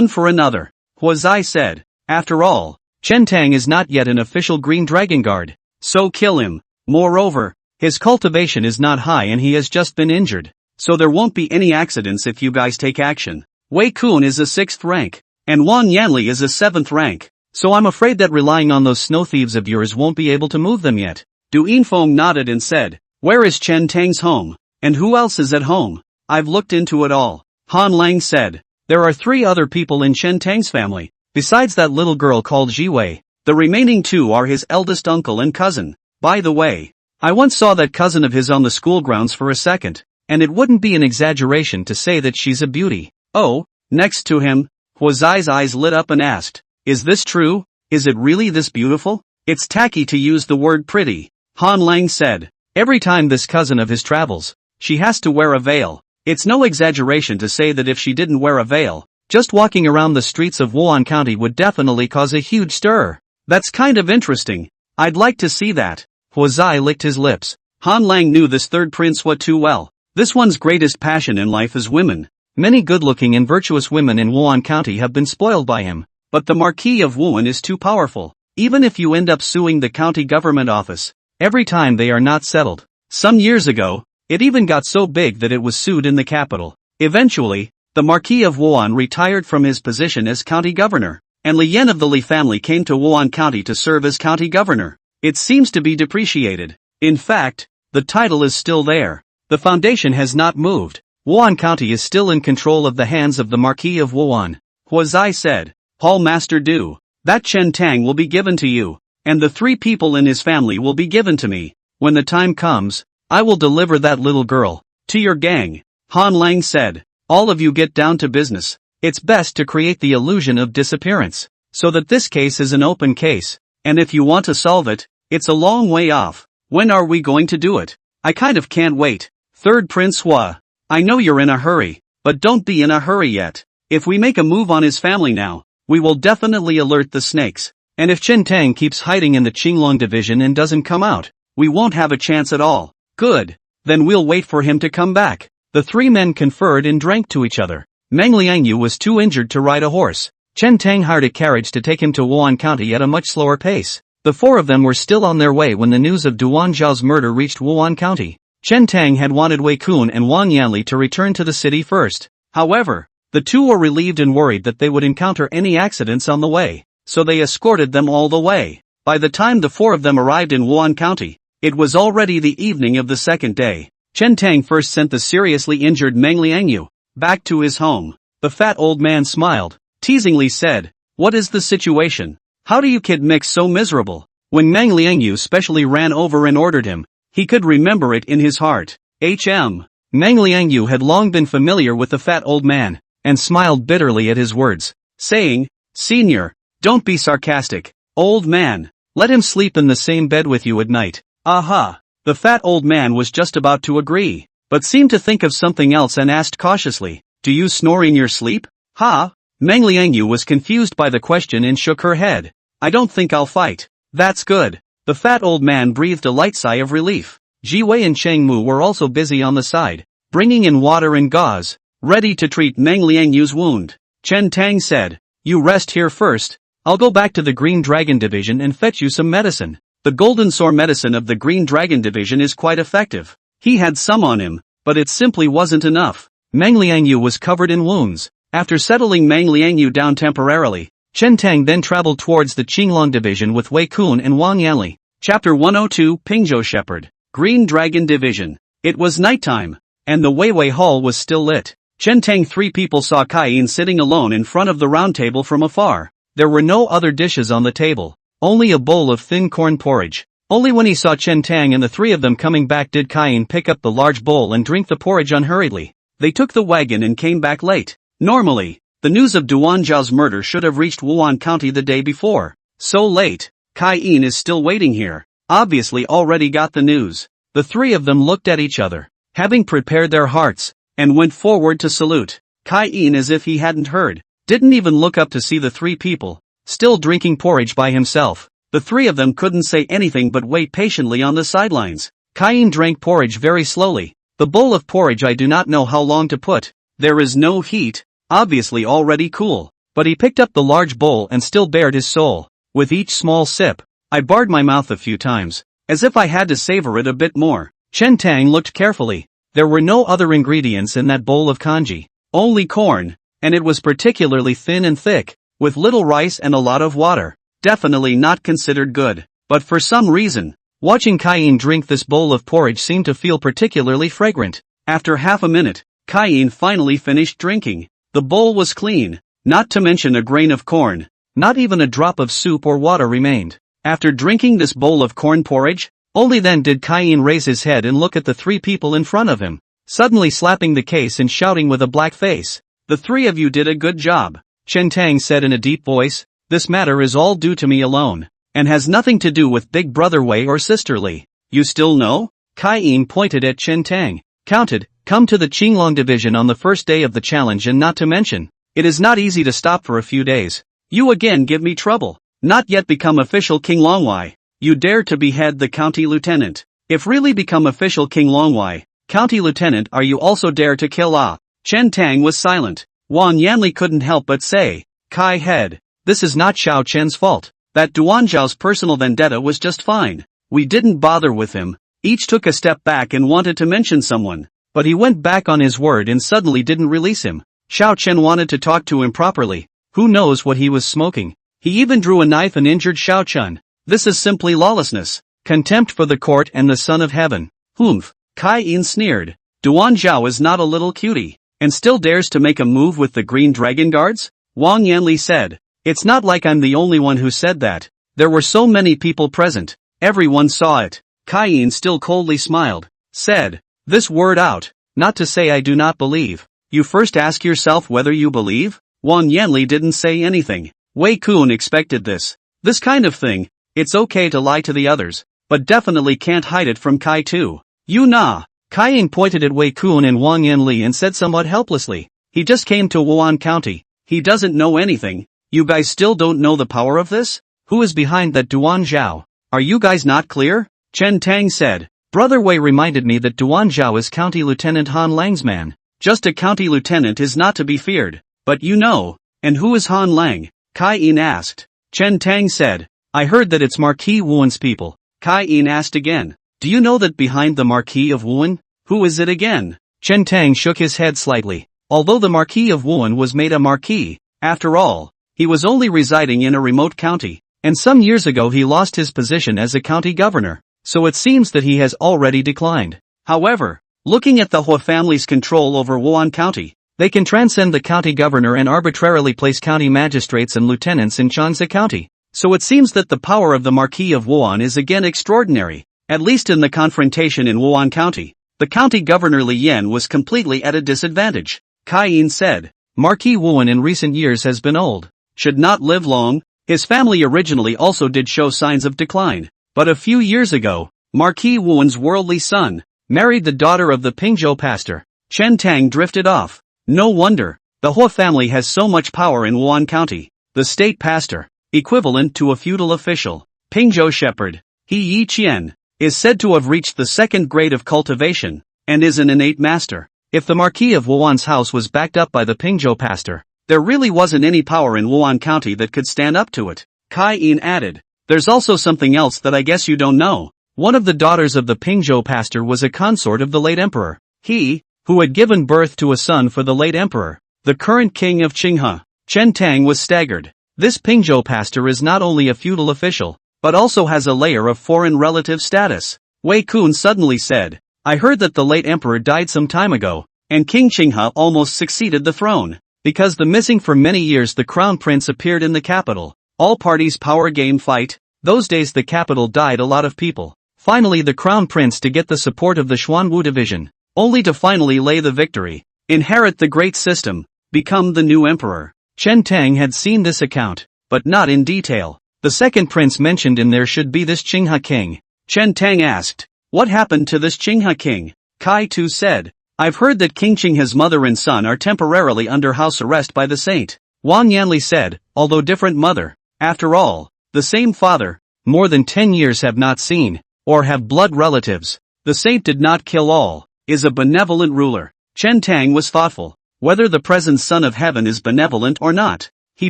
for another." Huazai said, "After all, Chen Tang is not yet an official Green Dragon guard, so kill him. Moreover, his cultivation is not high and he has just been injured, so there won't be any accidents if you guys take action. Wei Kun is a 6th rank, and Wan Yanli is a 7th rank, so I'm afraid that relying on those snow thieves of yours won't be able to move them yet." Du Yinfeng nodded and said, "Where is Chen Tang's home? And who else is at home?" "I've looked into it all," Han Lang said. "There are 3 other people in Chen Tang's family, besides that little girl called Jiwei. The remaining 2 are his eldest uncle and cousin. By the way, I once saw that cousin of his on the school grounds for a second, and it wouldn't be an exaggeration to say that she's a beauty." "Oh?" Next to him, Huazai's eyes lit up and asked, "Is this true? Is it really this beautiful?" "It's tacky to use the word pretty," Han Lang said. "Every time this cousin of his travels, she has to wear a veil. It's no exaggeration to say that if she didn't wear a veil, just walking around the streets of Wan County would definitely cause a huge stir." "That's kind of interesting. I'd like to see that." Huazai licked his lips. Han Lang knew this third prince Hua too well. This one's greatest passion in life is women. Many good-looking and virtuous women in Wan County have been spoiled by him, but the Marquis of Wuan is too powerful. Even if you end up suing the county government office, every time they are not settled. Some years ago, it even got so big that it was sued in the capital. Eventually, the Marquis of Wuan retired from his position as county governor, and Li Yan of the Li family came to Wuan County to serve as county governor. It seems to be depreciated. In fact, the title is still there. The foundation has not moved. Wan County is still in control of the hands of the Marquis of Wuan. Huazai said, "Hall Master Du, That Chen Tang will be given to you, and the 3 people in his family will be given to me. When the time comes, I will deliver that little girl to your gang. Han Lang said. All of you get down to business. It's best to create the illusion of disappearance, so that this case is an open case, and if you want to solve it, it's a long way off. When are we going to do it? I kind of can't wait. Third Prince Hua. I know you're in a hurry, but don't be in a hurry yet. If we make a move on his family now, we will definitely alert the snakes. And if Chen Tang keeps hiding in the Qinglong division and doesn't come out, we won't have a chance at all. Good. Then we'll wait for him to come back. The 3 men conferred and drank to each other. Meng Liangyu was too injured to ride a horse. Chen Tang hired a carriage to take him to Wan County at a much slower pace. The 4 of them were still on their way when the news of Duan Zhao's murder reached Wan County. Chen Tang had wanted Wei Kun and Wang Yanli to return to the city first. However, the 2 were relieved and worried that they would encounter any accidents on the way, so they escorted them all the way. By the time the 4 of them arrived in Wan County, it was already the evening of the second day. Chen Tang first sent the seriously injured Meng Liangyu back to his home. The fat old man smiled, teasingly said, "What is the situation? How do you kid mix so miserable?" When Meng Liangyu specially ran over and ordered him, he could remember it in his heart. Meng Liangyu had long been familiar with the fat old man, and smiled bitterly at his words, saying, "Senior, don't be sarcastic, old man. Let him sleep in the same bed with you at night." Aha! The fat old man was just about to agree, but seemed to think of something else and asked cautiously, "Do you snore in your sleep?" "Ha?" Meng Liangyu was confused by the question and shook her head. "I don't think I'll fight." "That's good." The fat old man breathed a light sigh of relief. Ji Wei and Cheng Mu were also busy on the side, bringing in water and gauze, ready to treat Meng Liangyu's wound. Chen Tang said, "You rest here first. I'll go back to the Green Dragon Division and fetch you some medicine." The golden sore medicine of the Green Dragon Division is quite effective. He had some on him, but it simply wasn't enough. Meng Liangyu was covered in wounds. After settling Meng Liangyu down temporarily, Chen Tang then traveled towards the Qinglong Division with Wei Kun and Wang Yanli. Chapter 102 Pingzhou Shepherd. Green Dragon Division. It was nighttime, and the Weiwei Hall was still lit. Chen Tang 3 people saw Kai Yin sitting alone in front of the round table from afar. There were no other dishes on the table, only a bowl of thin corn porridge. Only when he saw Chen Tang and the 3 of them coming back did Kai Yin pick up the large bowl and drink the porridge unhurriedly. They took the wagon and came back late. Normally, the news of Duan Zhao's murder should have reached Wan County the day before. So late, Kai Yin is still waiting here. Obviously already got the news. The 3 of them looked at each other, having prepared their hearts, and went forward to salute. Kai Yin, as if he hadn't heard, didn't even look up to see the 3 people, still drinking porridge by himself. The 3 of them couldn't say anything but wait patiently on the sidelines. Kai Yin drank porridge very slowly. The bowl of porridge I do not know how long to put. There is no heat, obviously already cool. But he picked up the large bowl and still bared his soul. With each small sip, I barred my mouth a few times, as if I had to savor it a bit more. Chen Tang looked carefully. There were no other ingredients in that bowl of congee. Only corn, and it was particularly thin and thick, with little rice and a lot of water. Definitely not considered good. But for some reason, watching Kai Yin drink this bowl of porridge seemed to feel particularly fragrant. After half a minute, Kai Yin finally finished drinking. The bowl was clean, not to mention a grain of corn. Not even a drop of soup or water remained. After drinking this bowl of corn porridge, only then did Kai Yin raise his head and look at the 3 people in front of him, suddenly slapping the case and shouting with a black face. "The 3 of you did a good job," Chen Tang said in a deep voice. "This matter is all due to me alone, and has nothing to do with Big Brother Wei or Sister Li. You still know?" Kai Yin pointed at Chen Tang. "Counted, come to the Qinglong Division on the first day of the challenge, and not to mention, it is not easy to stop for a few days. You again give me trouble. Not yet become official King Longwei. You dare to behead the county lieutenant. If really become official King Longwei, county lieutenant, are you also dare to kill Ah?" Chen Tang was silent. Wang Yanli couldn't help but say, "Kai head, this is not Xiao Chen's fault. That Duan Zhao's personal vendetta was just fine. We didn't bother with him." Each took a step back and wanted to mention someone, but he went back on his word and suddenly didn't release him. Xiao Chen wanted to talk to him properly. Who knows what he was smoking? He even drew a knife and injured Xiao Chen. This is simply lawlessness, contempt for the court and the Son of Heaven. Humph, Kai Yin sneered. Duan Zhao is not a little cutie, and still dares to make a move with the Green Dragon Guards? Wang Yanli said. It's not like I'm the only one who said that. There were so many people present. Everyone saw it. Kai-in still coldly smiled. Said, this word out. Not to say I do not believe. You first ask yourself whether you believe? Wan Yanli didn't say anything. Wei Kun expected this. This kind of thing. It's okay to lie to the others, but definitely can't hide it from Kai too. You nah. Kai-in pointed at Wei Kun and Wang Yanli and said somewhat helplessly. He just came to Wan County. He doesn't know anything. You guys still don't know the power of this? Who is behind that Duan Zhao? Are you guys not clear? Chen Tang said. Brother Wei reminded me that Duan Zhao is County Lieutenant Han Lang's man. Just a county lieutenant is not to be feared. But you know. And who is Han Lang? Kai-in asked. Chen Tang said. I heard that it's Marquis Wuan's people. Kai-in asked again. Do you know that behind the Marquis of Wuan? Who is it again? Chen Tang shook his head slightly. Although the Marquis of Wuan was made a marquis, after all, he was only residing in a remote county, and some years ago he lost his position as a county governor, so it seems that he has already declined. However, looking at the Hua family's control over Wan County, they can transcend the county governor and arbitrarily place county magistrates and lieutenants in Changsa County. So it seems that the power of the Marquis of Wuan is again extraordinary, at least in the confrontation in Wan County. The county governor Li Yan was completely at a disadvantage. Kai-in said, Marquis Wuan in recent years has been old. Should not live long. His family originally also did show signs of decline. But a few years ago, Marquis Wuan's worldly son married the daughter of the Pingzhou pastor. Chen Tang drifted off. No wonder. The Hua family has so much power in Wan County. The state pastor, equivalent to a feudal official, Pingzhou shepherd, He Yi Qian, is said to have reached the second grade of cultivation, and is an innate master. If the Marquis of Wuan's house was backed up by the Pingzhou pastor, there really wasn't any power in Wan County that could stand up to it. Kai-in added, there's also something else that I guess you don't know. One of the daughters of the Pingzhou pastor was a consort of the late emperor. He, who had given birth to a son for the late emperor, the current king of Qinghe. Chen Tang was staggered. This Pingzhou pastor is not only a feudal official, but also has a layer of foreign relative status. Wei Kun suddenly said, I heard that the late emperor died some time ago, and King Qinghe almost succeeded the throne. Because the missing for many years the crown prince appeared in the capital. All parties power game fight. Those days the capital died a lot of people. Finally the crown prince to get the support of the Xuanwu division, only to finally lay the victory, inherit the great system, become the new emperor. Chen Tang had seen this account, but not in detail. The second prince mentioned in there should be this Qinghe king. Chen Tang asked, what happened to this Qinghe king? Kai Tu said, I've heard that King Qinghe's mother and son are temporarily under house arrest by the saint. Wang Yanli said, although different mother, after all, the same father, more than 10 years have not seen, or have blood relatives. The saint did not kill all, is a benevolent ruler. Chen Tang was thoughtful. Whether the present son of heaven is benevolent or not, he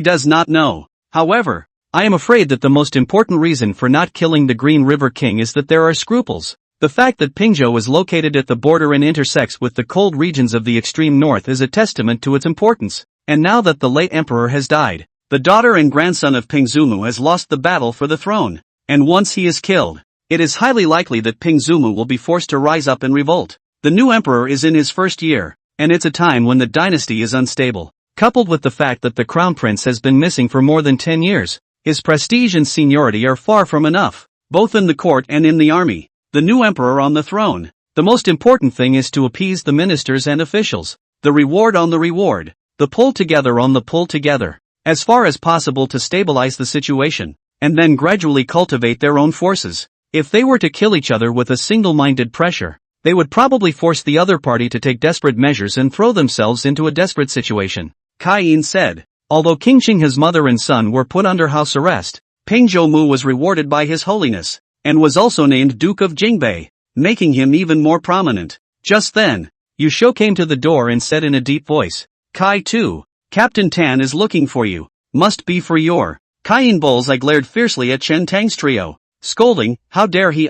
does not know. However, I am afraid that the most important reason for not killing the Green River King is that there are scruples. The fact that Pingzhou is located at the border and intersects with the cold regions of the extreme north is a testament to its importance. And now that the late emperor has died, the daughter and grandson of Pingzhou has lost the battle for the throne. And once he is killed, it is highly likely that Pingzhou will be forced to rise up in revolt. The new emperor is in his first year, and it's a time when the dynasty is unstable. Coupled with the fact that the crown prince has been missing for more than 10 years, his prestige and seniority are far from enough, both in the court and in the army. The new emperor on the throne. The most important thing is to appease the ministers and officials. The reward on the reward. The pull together on the pull together. As far as possible to stabilize the situation, and then gradually cultivate their own forces. If they were to kill each other with a single-minded pressure, they would probably force the other party to take desperate measures and throw themselves into a desperate situation. Kai-in said, although King Qinghe's mother and son were put under house arrest, Pingzhou was rewarded by His Holiness, and was also named Duke of Jingbei, making him even more prominent. Just then, Yu Shou came to the door and said in a deep voice, Kai Tu, Captain Tan is looking for you. Must be for your Kai-in bulls. I glared fiercely at Chen Tang's trio, scolding, how dare he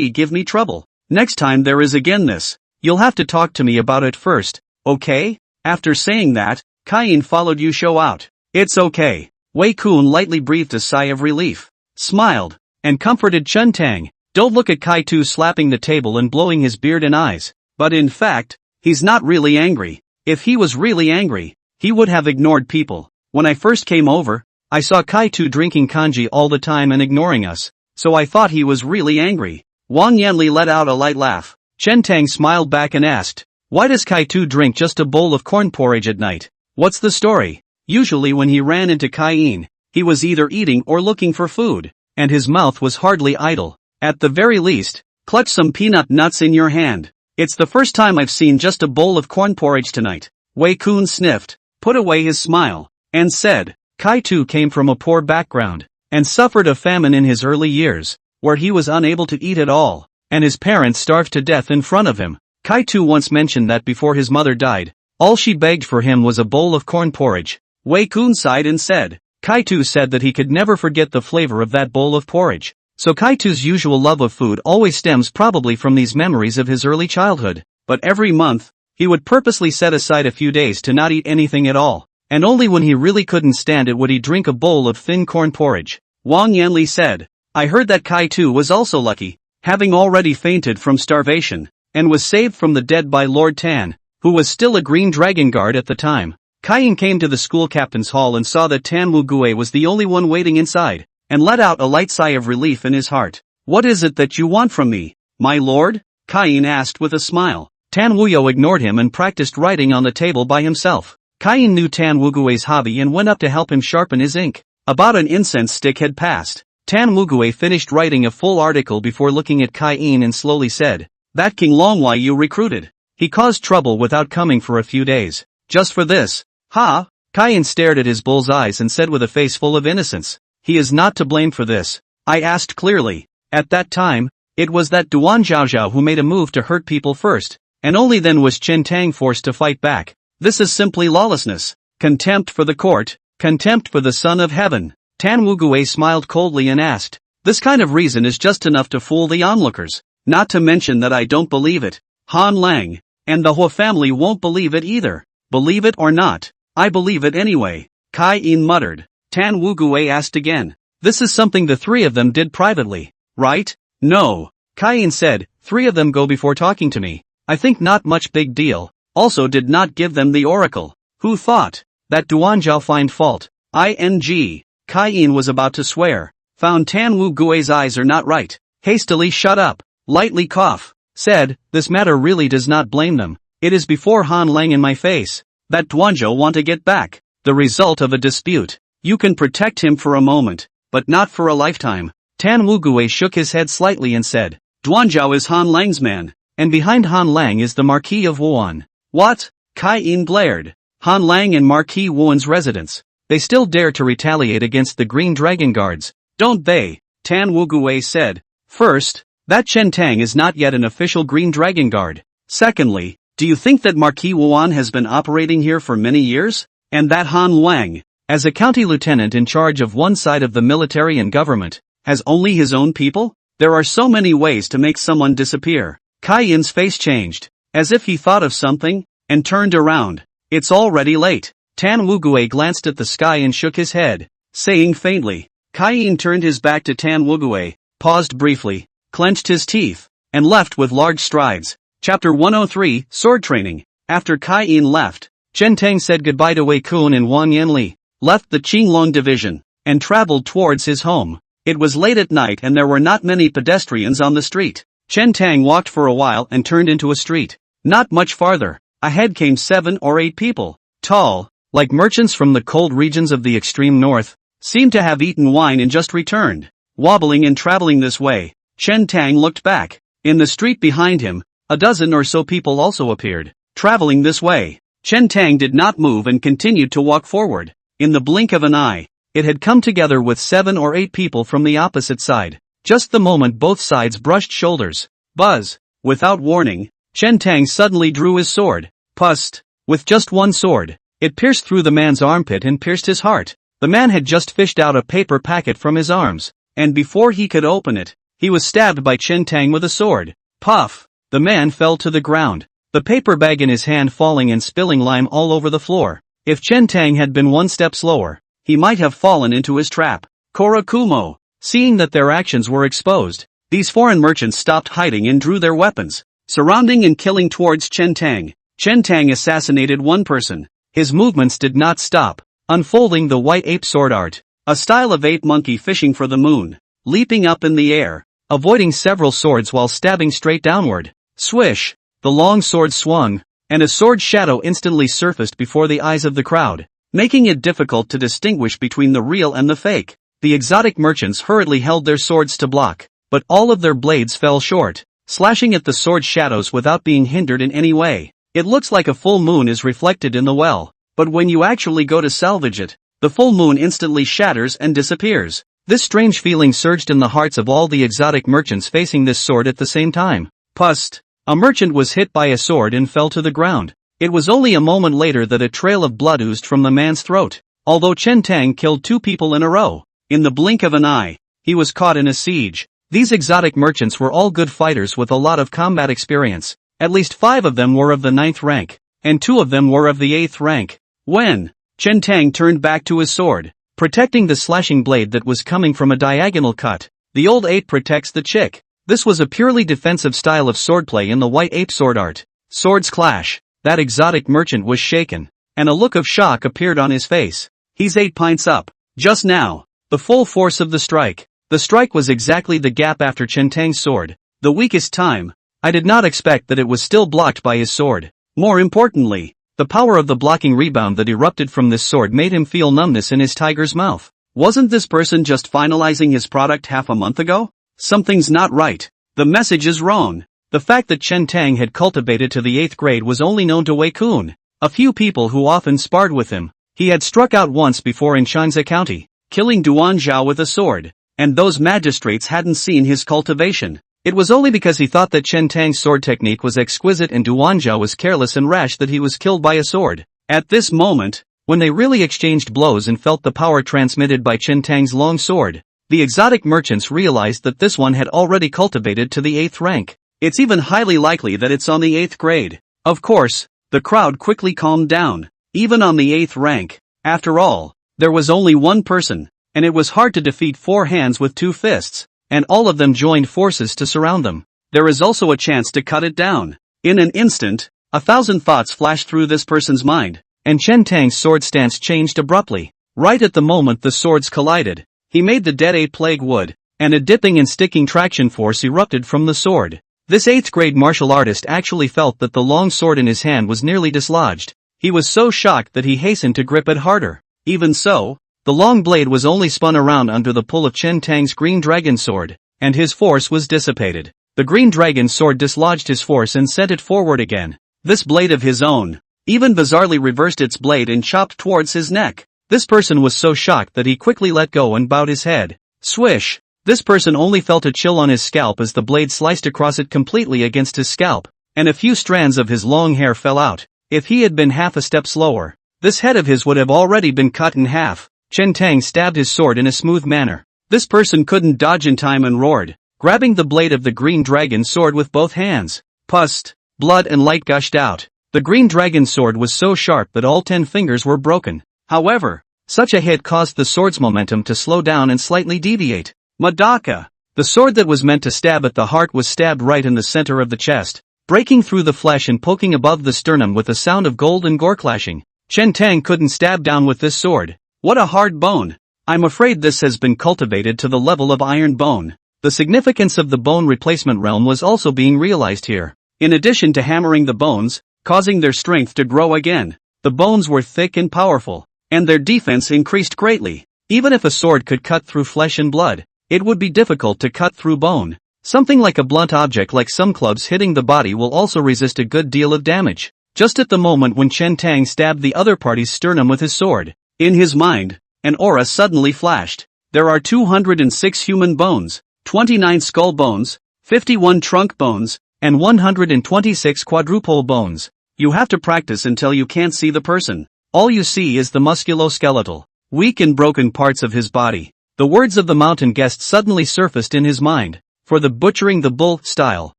give me trouble. Next time there is again this, you'll have to talk to me about it first, okay? After saying that, Kai-in followed Yu Shou out. It's okay. Wei Kun lightly breathed a sigh of relief, smiled, and comforted Chen Tang. Don't look at Kai Tu slapping the table and blowing his beard and eyes. But in fact, he's not really angry. If he was really angry, he would have ignored people. When I first came over, I saw Kai-tu drinking kanji all the time and ignoring us, so I thought he was really angry. Wang Yanli let out a light laugh. Chen Tang smiled back and asked, why does Kai-tu drink just a bowl of corn porridge at night? What's the story? Usually when he ran into Kai-in, he was either eating or looking for food, and his mouth was hardly idle. At the very least, clutch some peanut nuts in your hand. It's the first time I've seen just a bowl of corn porridge tonight. Wei Kun sniffed, put away his smile, and said, Kai-tu came from a poor background, and suffered a famine in his early years, where he was unable to eat at all, and his parents starved to death in front of him. Kai-tu once mentioned that before his mother died, all she begged for him was a bowl of corn porridge. Wei Kun sighed and said, Kai-tu said that he could never forget the flavor of that bowl of porridge. So Kai-tu's usual love of food always stems probably from these memories of his early childhood, but every month, he would purposely set aside a few days to not eat anything at all, and only when he really couldn't stand it would he drink a bowl of thin corn porridge. Wang Yanli said, I heard that Kai-tu was also lucky, having already fainted from starvation, and was saved from the dead by Lord Tan, who was still a green dragon guard at the time. Kai-in came to the school captain's hall and saw that Tan Wu-gue was the only one waiting inside, and let out a light sigh of relief in his heart. What is it that you want from me, my lord? Kai-in asked with a smile. Tan Wuyo ignored him and practiced writing on the table by himself. Kai-in knew Tan Wu-gue's hobby and went up to help him sharpen his ink. About an incense stick had passed. Tan Wu-gue finished writing a full article before looking at Kai-in and slowly said, that King Longwei you recruited. He caused trouble without coming for a few days. Just for this? Ha! Kai-in stared at his bull's eyes and said with a face full of innocence, he is not to blame for this. I asked clearly. At that time, it was that Duan Zhaozhao who made a move to hurt people first, and only then was Chen Tang forced to fight back. This is simply lawlessness. Contempt for the court, contempt for the Son of Heaven. Tan Wu-gue smiled coldly and asked, this kind of reason is just enough to fool the onlookers, not to mention that I don't believe it. Han Lang, and the Hua family won't believe it either. Believe it or not, I believe it anyway. Kai-in muttered. Tan Wu-gue asked again. This is something the three of them did privately, right? No. Kai-in said, three of them go before talking to me. I think not much big deal. Also did not give them the oracle. Who thought that Duan Zhao find fault? Ing. Kai-in was about to swear. Found Tan Wu-gue's eyes are not right. Hastily shut up. Lightly cough. Said, this matter really does not blame them. It is before Han Lang in my face that Duanzhou want to get back. The result of a dispute. You can protect him for a moment, but not for a lifetime. Tan Wu-gue shook his head slightly and said, Duanzhou is Han Lang's man, and behind Han Lang is the Marquis of Wuan. What? Kai-in blared. Han Lang and Marquis Wuan's residence. They still dare to retaliate against the Green Dragon Guards, don't they? Tan Wu-gue said. First, that Chen Tang is not yet an official Green Dragon Guard. Secondly, do you think that Marquis Wuan has been operating here for many years? And that Han Lang, as a county lieutenant in charge of one side of the military and government, has only his own people? There are so many ways to make someone disappear. Kai-in's face changed, as if he thought of something, and turned around. It's already late. Tan Wu-gue glanced at the sky and shook his head, saying faintly. Kai-in turned his back to Tan Wu-gue, paused briefly, clenched his teeth, and left with large strides. Chapter 103, Sword Training. After Kai-in left, Chen Tang said goodbye to Wei Kun and Wang Yanli, left the Qinglong division, and traveled towards his home. It was late at night and there were not many pedestrians on the street. Chen Tang walked for a while and turned into a street. Not much farther, ahead came 7 or 8 people, tall, like merchants from the cold regions of the extreme north, seemed to have eaten wine and just returned. Wobbling and traveling this way, Chen Tang looked back. In the street behind him, a dozen or so people also appeared, traveling this way. Chen Tang did not move and continued to walk forward. In the blink of an eye, it had come together with 7 or 8 people from the opposite side. Just the moment both sides brushed shoulders. Buzz. Without warning, Chen Tang suddenly drew his sword. Pust. With just one sword, it pierced through the man's armpit and pierced his heart. The man had just fished out a paper packet from his arms, and before he could open it, he was stabbed by Chen Tang with a sword. Puff. The man fell to the ground, the paper bag in his hand falling and spilling lime all over the floor. If Chen Tang had been one step slower, he might have fallen into his trap. Korakumo. Seeing that their actions were exposed, these foreign merchants stopped hiding and drew their weapons, surrounding and killing towards Chen Tang. Chen Tang assassinated one person. His movements did not stop, unfolding the white ape sword art. a style of ape monkey fishing for the moon, leaping up in the air, avoiding several swords while stabbing straight downward. Swish, the long sword swung, and a sword shadow instantly surfaced before the eyes of the crowd, making it difficult to distinguish between the real and the fake. The exotic merchants hurriedly held their swords to block, but all of their blades fell short, slashing at the sword shadows without being hindered in any way. It looks like a full moon is reflected in the well, but when you actually go to salvage it, the full moon instantly shatters and disappears. This strange feeling surged in the hearts of all the exotic merchants facing this sword at the same time. Pust! A merchant was hit by a sword and fell to the ground. It was only a moment later that a trail of blood oozed from the man's throat. Although Chen Tang killed 2 people in a row, in the blink of an eye, he was caught in a siege. These exotic merchants were all good fighters with a lot of combat experience. At least 5 of them were of the 9th rank, and 2 of them were of the 8th rank. When Chen Tang turned back to his sword, protecting the slashing blade that was coming from a diagonal cut, the old ape protects the chick. This was a purely defensive style of swordplay in the white ape sword art. Swords clash. That exotic merchant was shaken, and a look of shock appeared on his face. He's 8 pints up. Just now, the full force of the strike. The strike was exactly the gap after Chen Tang's sword, the weakest time. I did not expect that it was still blocked by his sword. More importantly, the power of the blocking rebound that erupted from this sword made him feel numbness in his tiger's mouth. Wasn't this person just finalizing his product half a month ago? Something's not right. The message is wrong. The fact that Chen Tang had cultivated to the 8th grade was only known to Wei Kun, a few people who often sparred with him. He had struck out once before in Shanxi County, killing Duan Zhao with a sword, and those magistrates hadn't seen his cultivation. It was only because he thought that Chen Tang's sword technique was exquisite and Duan Zhao was careless and rash that he was killed by a sword. At this moment, when they really exchanged blows and felt the power transmitted by Chen Tang's long sword, the exotic merchants realized that this one had already cultivated to the 8th rank. It's even highly likely that it's on the 8th grade. Of course, the crowd quickly calmed down. Even on the 8th rank, after all, there was only one person, and it was hard to defeat 4 hands with 2 fists, and all of them joined forces to surround them. There is also a chance to cut it down. In an instant, 1,000 thoughts flashed through this person's mind, and Chen Tang's sword stance changed abruptly. Right at the moment the swords collided, he made the dead ape plague wood, and a dipping and sticking traction force erupted from the sword. This 8th grade martial artist actually felt that the long sword in his hand was nearly dislodged. He was so shocked that he hastened to grip it harder. Even so, the long blade was only spun around under the pull of Chen Tang's green dragon sword, and his force was dissipated. The green dragon sword dislodged his force and sent it forward again. This blade of his own even bizarrely reversed its blade and chopped towards his neck. This person was so shocked that he quickly let go and bowed his head. Swish! This person only felt a chill on his scalp as the blade sliced across it completely against his scalp, and a few strands of his long hair fell out. If he had been half a step slower, this head of his would have already been cut in half. Chen Tang stabbed his sword in a smooth manner. This person couldn't dodge in time and roared, grabbing the blade of the green dragon sword with both hands. Pus, blood and light gushed out. The green dragon sword was so sharp that all 10 fingers were broken. However, such a hit caused the sword's momentum to slow down and slightly deviate. Madaka! The sword that was meant to stab at the heart was stabbed right in the center of the chest, breaking through the flesh and poking above the sternum with a sound of gold and gore clashing. Chen Tang couldn't stab down with this sword. What a hard bone! I'm afraid this has been cultivated to the level of iron bone. The significance of the bone replacement realm was also being realized here. In addition to hammering the bones, causing their strength to grow again, the bones were thick and powerful, and their defense increased greatly. Even if a sword could cut through flesh and blood, it would be difficult to cut through bone. Something like a blunt object like some clubs hitting the body will also resist a good deal of damage. Just at the moment when Chen Tang stabbed the other party's sternum with his sword, in his mind, an aura suddenly flashed. There are 206 human bones, 29 skull bones, 51 trunk bones, and 126 quadruple bones. You have to practice until you can't see the person. All you see is the musculoskeletal, weak and broken parts of his body. The words of the mountain guest suddenly surfaced in his mind. For the butchering the bull style,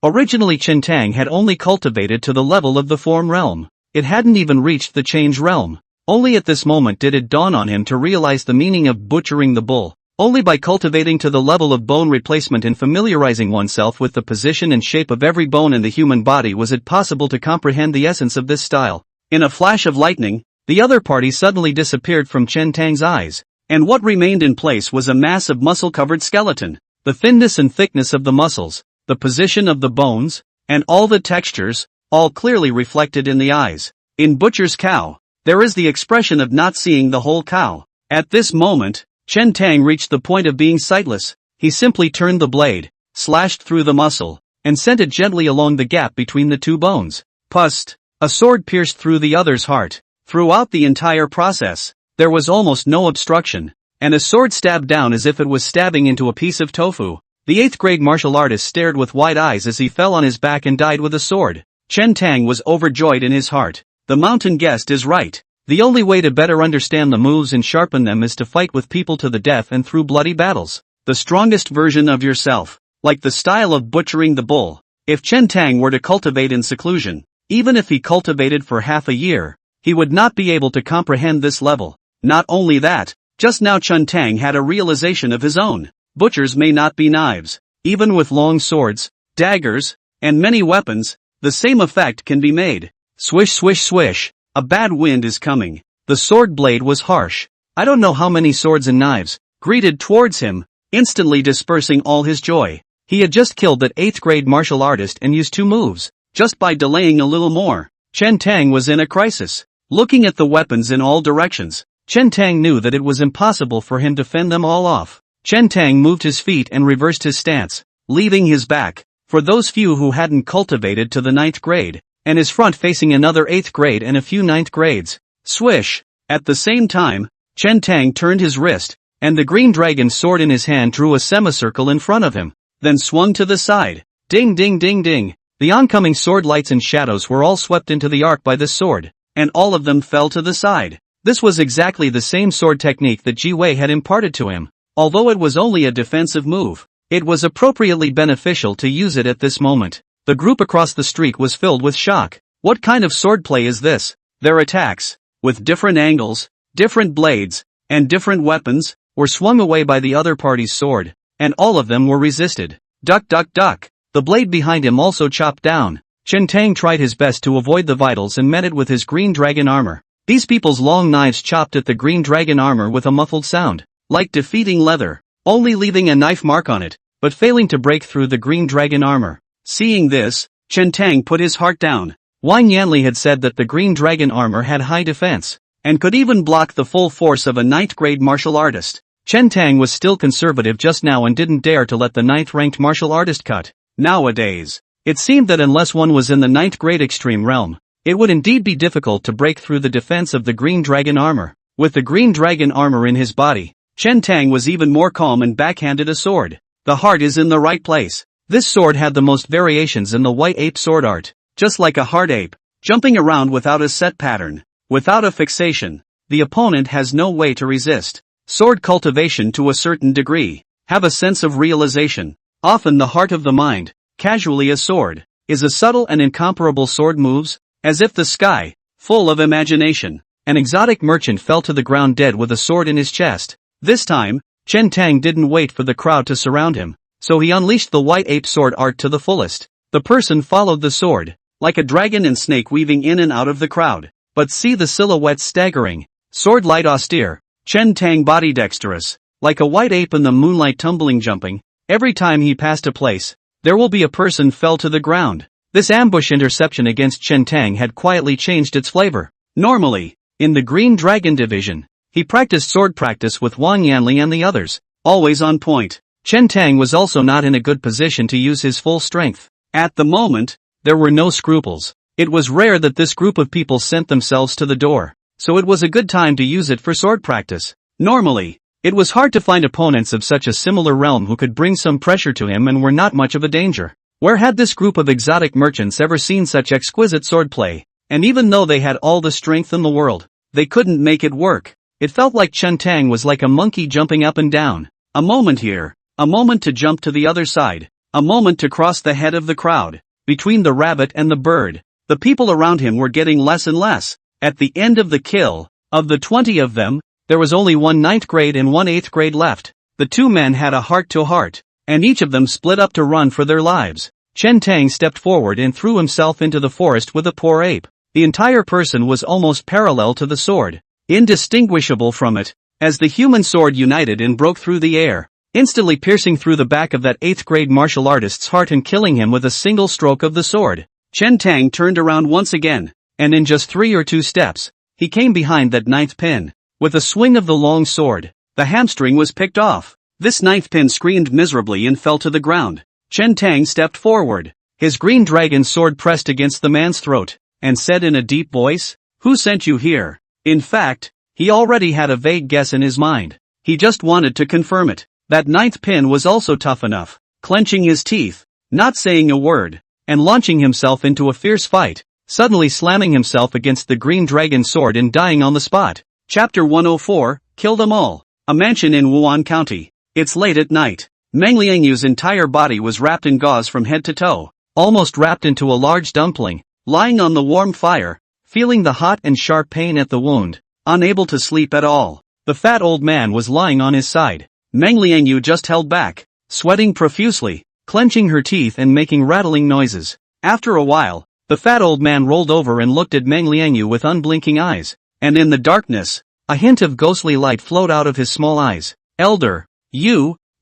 originally Chen Tang had only cultivated to the level of the form realm. It hadn't even reached the change realm. Only at this moment did it dawn on him to realize the meaning of butchering the bull. Only by cultivating to the level of bone replacement and familiarizing oneself with the position and shape of every bone in the human body was it possible to comprehend the essence of this style. In a flash of lightning, the other party suddenly disappeared from Chen Tang's eyes, and what remained in place was a mass of muscle-covered skeleton. The thinness and thickness of the muscles, the position of the bones, and all the textures, all clearly reflected in the eyes. In Butcher's cow, there is the expression of not seeing the whole cow. At this moment, Chen Tang reached the point of being sightless. He simply turned the blade, slashed through the muscle, and sent it gently along the gap between the two bones. Pust! A sword pierced through the other's heart. Throughout the entire process, there was almost no obstruction, and a sword stabbed down as if it was stabbing into a piece of tofu. The 8th grade martial artist stared with wide eyes as he fell on his back and died with a sword. Chen Tang was overjoyed in his heart. The mountain guest is right. The only way to better understand the moves and sharpen them is to fight with people to the death and through bloody battles. The strongest version of yourself, like the style of butchering the bull. If Chen Tang were to cultivate in seclusion, even if he cultivated for half a year, he would not be able to comprehend this level. Not only that, just now Chen Tang had a realization of his own. Butchers may not be knives. Even with long swords, daggers, and many weapons, the same effect can be made. Swish swish swish. A bad wind is coming. The sword blade was harsh. I don't know how many swords and knives greeted towards him, instantly dispersing all his joy. He had just killed that 8th grade martial artist and used 2 moves, just by delaying a little more. Chen Tang was in a crisis. Looking at the weapons in all directions, Chen Tang knew that it was impossible for him to fend them all off. Chen Tang moved his feet and reversed his stance, leaving his back, for those few who hadn't cultivated, to the 9th grade, and his front facing another 8th grade and a few 9th grades. Swish! At the same time, Chen Tang turned his wrist, and the green dragon sword in his hand drew a semicircle in front of him, then swung to the side. Ding ding ding ding! The oncoming sword lights and shadows were all swept into the arc by this sword, and all of them fell to the side. This was exactly the same sword technique that Ji Wei had imparted to him. Although it was only a defensive move, it was appropriately beneficial to use it at this moment. The group across the street was filled with shock. What kind of swordplay is this? Their attacks, with different angles, different blades, and different weapons, were swung away by the other party's sword, and all of them were resisted. Duck duck duck! The blade behind him also chopped down. Chen Tang tried his best to avoid the vitals and met it with his green dragon armor. These people's long knives chopped at the green dragon armor with a muffled sound, like defeating leather, only leaving a knife mark on it, but failing to break through the green dragon armor. Seeing this, Chen Tang put his heart down. Wang Yanli had said that the green dragon armor had high defense, and could even block the full force of a 9th grade martial artist. Chen Tang was still conservative just now and didn't dare to let the 9th ranked martial artist cut. Nowadays, it seemed that unless one was in the 9th grade extreme realm, it would indeed be difficult to break through the defense of the green dragon armor. With the green dragon armor in his body, Chen Tang was even more calm and backhanded a sword. The heart is in the right place. This sword had the most variations in the white ape sword art, just like a hard ape, jumping around without a set pattern, without a fixation. The opponent has no way to resist. Sword cultivation to a certain degree. Have a sense of realization. Often the heart of the mind, casually a sword, is a subtle and incomparable sword moves, as if the sky, full of imagination. An exotic merchant fell to the ground dead with a sword in his chest. This time, Chen Tang didn't wait for the crowd to surround him, so he unleashed the white ape sword art to the fullest. The person followed the sword, like a dragon and snake weaving in and out of the crowd. But see the silhouettes staggering. Sword light austere, Chen Tang body dexterous, like a white ape in the moonlight tumbling jumping. Every time he passed a place, there will be a person fell to the ground. This ambush interception against Chen Tang had quietly changed its flavor. Normally, in the Green Dragon division, he practiced sword practice with Wang Yanli and the others, always on point. Chen Tang was also not in a good position to use his full strength. At the moment, there were no scruples. It was rare that this group of people sent themselves to the door, so it was a good time to use it for sword practice. Normally, it was hard to find opponents of such a similar realm who could bring some pressure to him and were not much of a danger. Where had this group of exotic merchants ever seen such exquisite swordplay? And even though they had all the strength in the world, they couldn't make it work. It felt like Chen Tang was like a monkey jumping up and down. A moment here, a moment to jump to the other side, a moment to cross the head of the crowd. Between the rabbit and the bird, the people around him were getting less and less. At the end of the kill, of the 20 of them, there was only one 9th grade and one 8th grade left. The two men had a heart-to-heart, and each of them split up to run for their lives. Chen Tang stepped forward and threw himself into the forest with a poor ape. The entire person was almost parallel to the sword, indistinguishable from it. as the human sword united and broke through the air, instantly piercing through the back of that 8th grade martial artist's heart and killing him with a single stroke of the sword. Chen Tang turned around once again, and in just 3 or 2 steps, he came behind that 9th pin. With a swing of the long sword, the hamstring was picked off. This 9th pin screamed miserably and fell to the ground. Chen Tang stepped forward, his green dragon sword pressed against the man's throat, and said in a deep voice, "Who sent you here?" In fact, he already had a vague guess in his mind. He just wanted to confirm it. That 9th pin was also tough enough, clenching his teeth, not saying a word, and launching himself into a fierce fight, suddenly slamming himself against the green dragon sword and dying on the spot. Chapter 104, Kill Them All. A mansion in Wan County. It's late at night. Meng Liangyu's entire body was wrapped in gauze from head to toe, almost wrapped into a large dumpling, lying on the warm fire, feeling the hot and sharp pain at the wound, unable to sleep at all. The fat old man was lying on his side. Meng Liangyu just held back, sweating profusely, clenching her teeth and making rattling noises. After a while, the fat old man rolled over and looked at Meng Liangyu with unblinking eyes, and in the darkness, a hint of ghostly light flowed out of his small eyes. "Elder,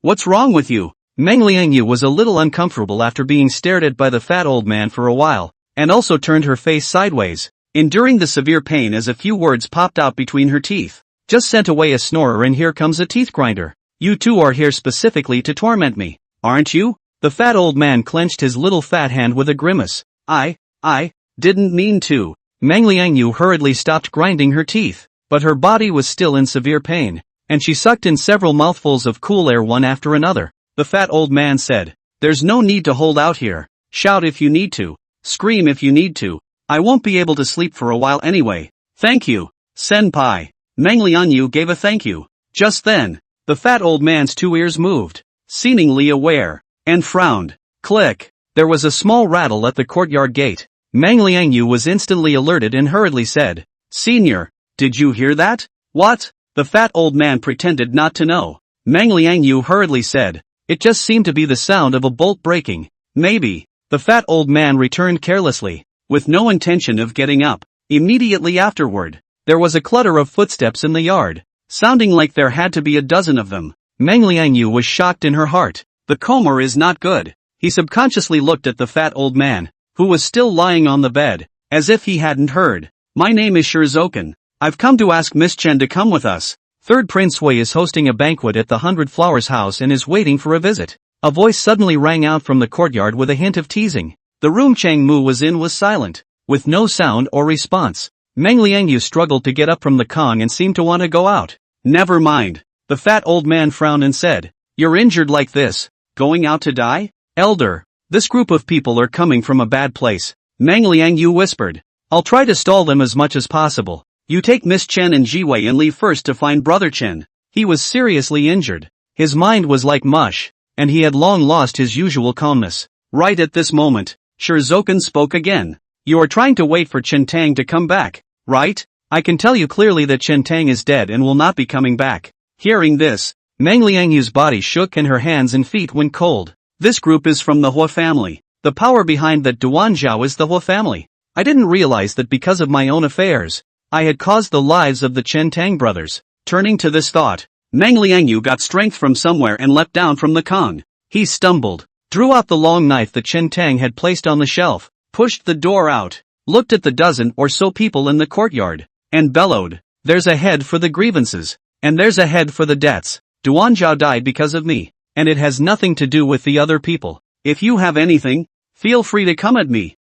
what's wrong with you?" Meng Liangyu was a little uncomfortable after being stared at by the fat old man for a while, and also turned her face sideways, enduring the severe pain as a few words popped out between her teeth. "Just sent away a snorer and here comes a teeth grinder. You two are here specifically to torment me, aren't you?" The fat old man clenched his little fat hand with a grimace. I didn't mean to." Meng Liangyu hurriedly stopped grinding her teeth, but her body was still in severe pain, and she sucked in several mouthfuls of cool air one after another. The fat old man said, "There's no need to hold out here. Shout if you need to. Scream if you need to. I won't be able to sleep for a while anyway. Thank you, senpai." Meng Liangyu gave a thank you. Just then, the fat old man's 2 ears moved, seemingly aware, and frowned. Click. There was a small rattle at the courtyard gate. Meng Liangyu was instantly alerted and hurriedly said, "Senior, did you hear that?" "What?" The fat old man pretended not to know. Meng Liangyu hurriedly said, "It just seemed to be the sound of a bolt breaking. Maybe." The fat old man returned carelessly, with no intention of getting up. Immediately afterward, there was a clutter of footsteps in the yard, sounding like there had to be a dozen of them. Meng Liangyu was shocked in her heart. The coma is not good. He subconsciously looked at the fat old man, who was still lying on the bed, as if he hadn't heard. "My name is Shurzoken. I've come to ask Miss Chen to come with us. Third Prince Wei is hosting a banquet at the 100 Flowers house and is waiting for a visit." A voice suddenly rang out from the courtyard with a hint of teasing. The room Chang Mu was in was silent, with no sound or response. Meng Liangyu struggled to get up from the Kong and seemed to want to go out. "Never mind." The fat old man frowned and said, "You're injured like this, going out to die?" "Elder, this group of people are coming from a bad place," Meng Liangyu whispered. "I'll try to stall them as much as possible. You take Miss Chen and Jiwei and leave first to find Brother Chen." He was seriously injured. His mind was like mush, and he had long lost his usual calmness. Right at this moment, Shurzoken spoke again. "You are trying to wait for Chen Tang to come back, right? I can tell you clearly that Chen Tang is dead and will not be coming back." Hearing this, Meng Liangyu's body shook and her hands and feet went cold. "This group is from the Hua family. The power behind that Duanzhao is the Hua family. I didn't realize that because of my own affairs, I had caused the lives of the Chen Tang brothers." Turning to this thought, Meng Liangyu got strength from somewhere and leapt down from the Kong. He stumbled, drew out the long knife that Chen Tang had placed on the shelf, pushed the door out, looked at the dozen or so people in the courtyard, and bellowed, "There's a head for the grievances, and there's a head for the debts. Duanzhao died because of me, and it has nothing to do with the other people. If you have anything, feel free to come at me."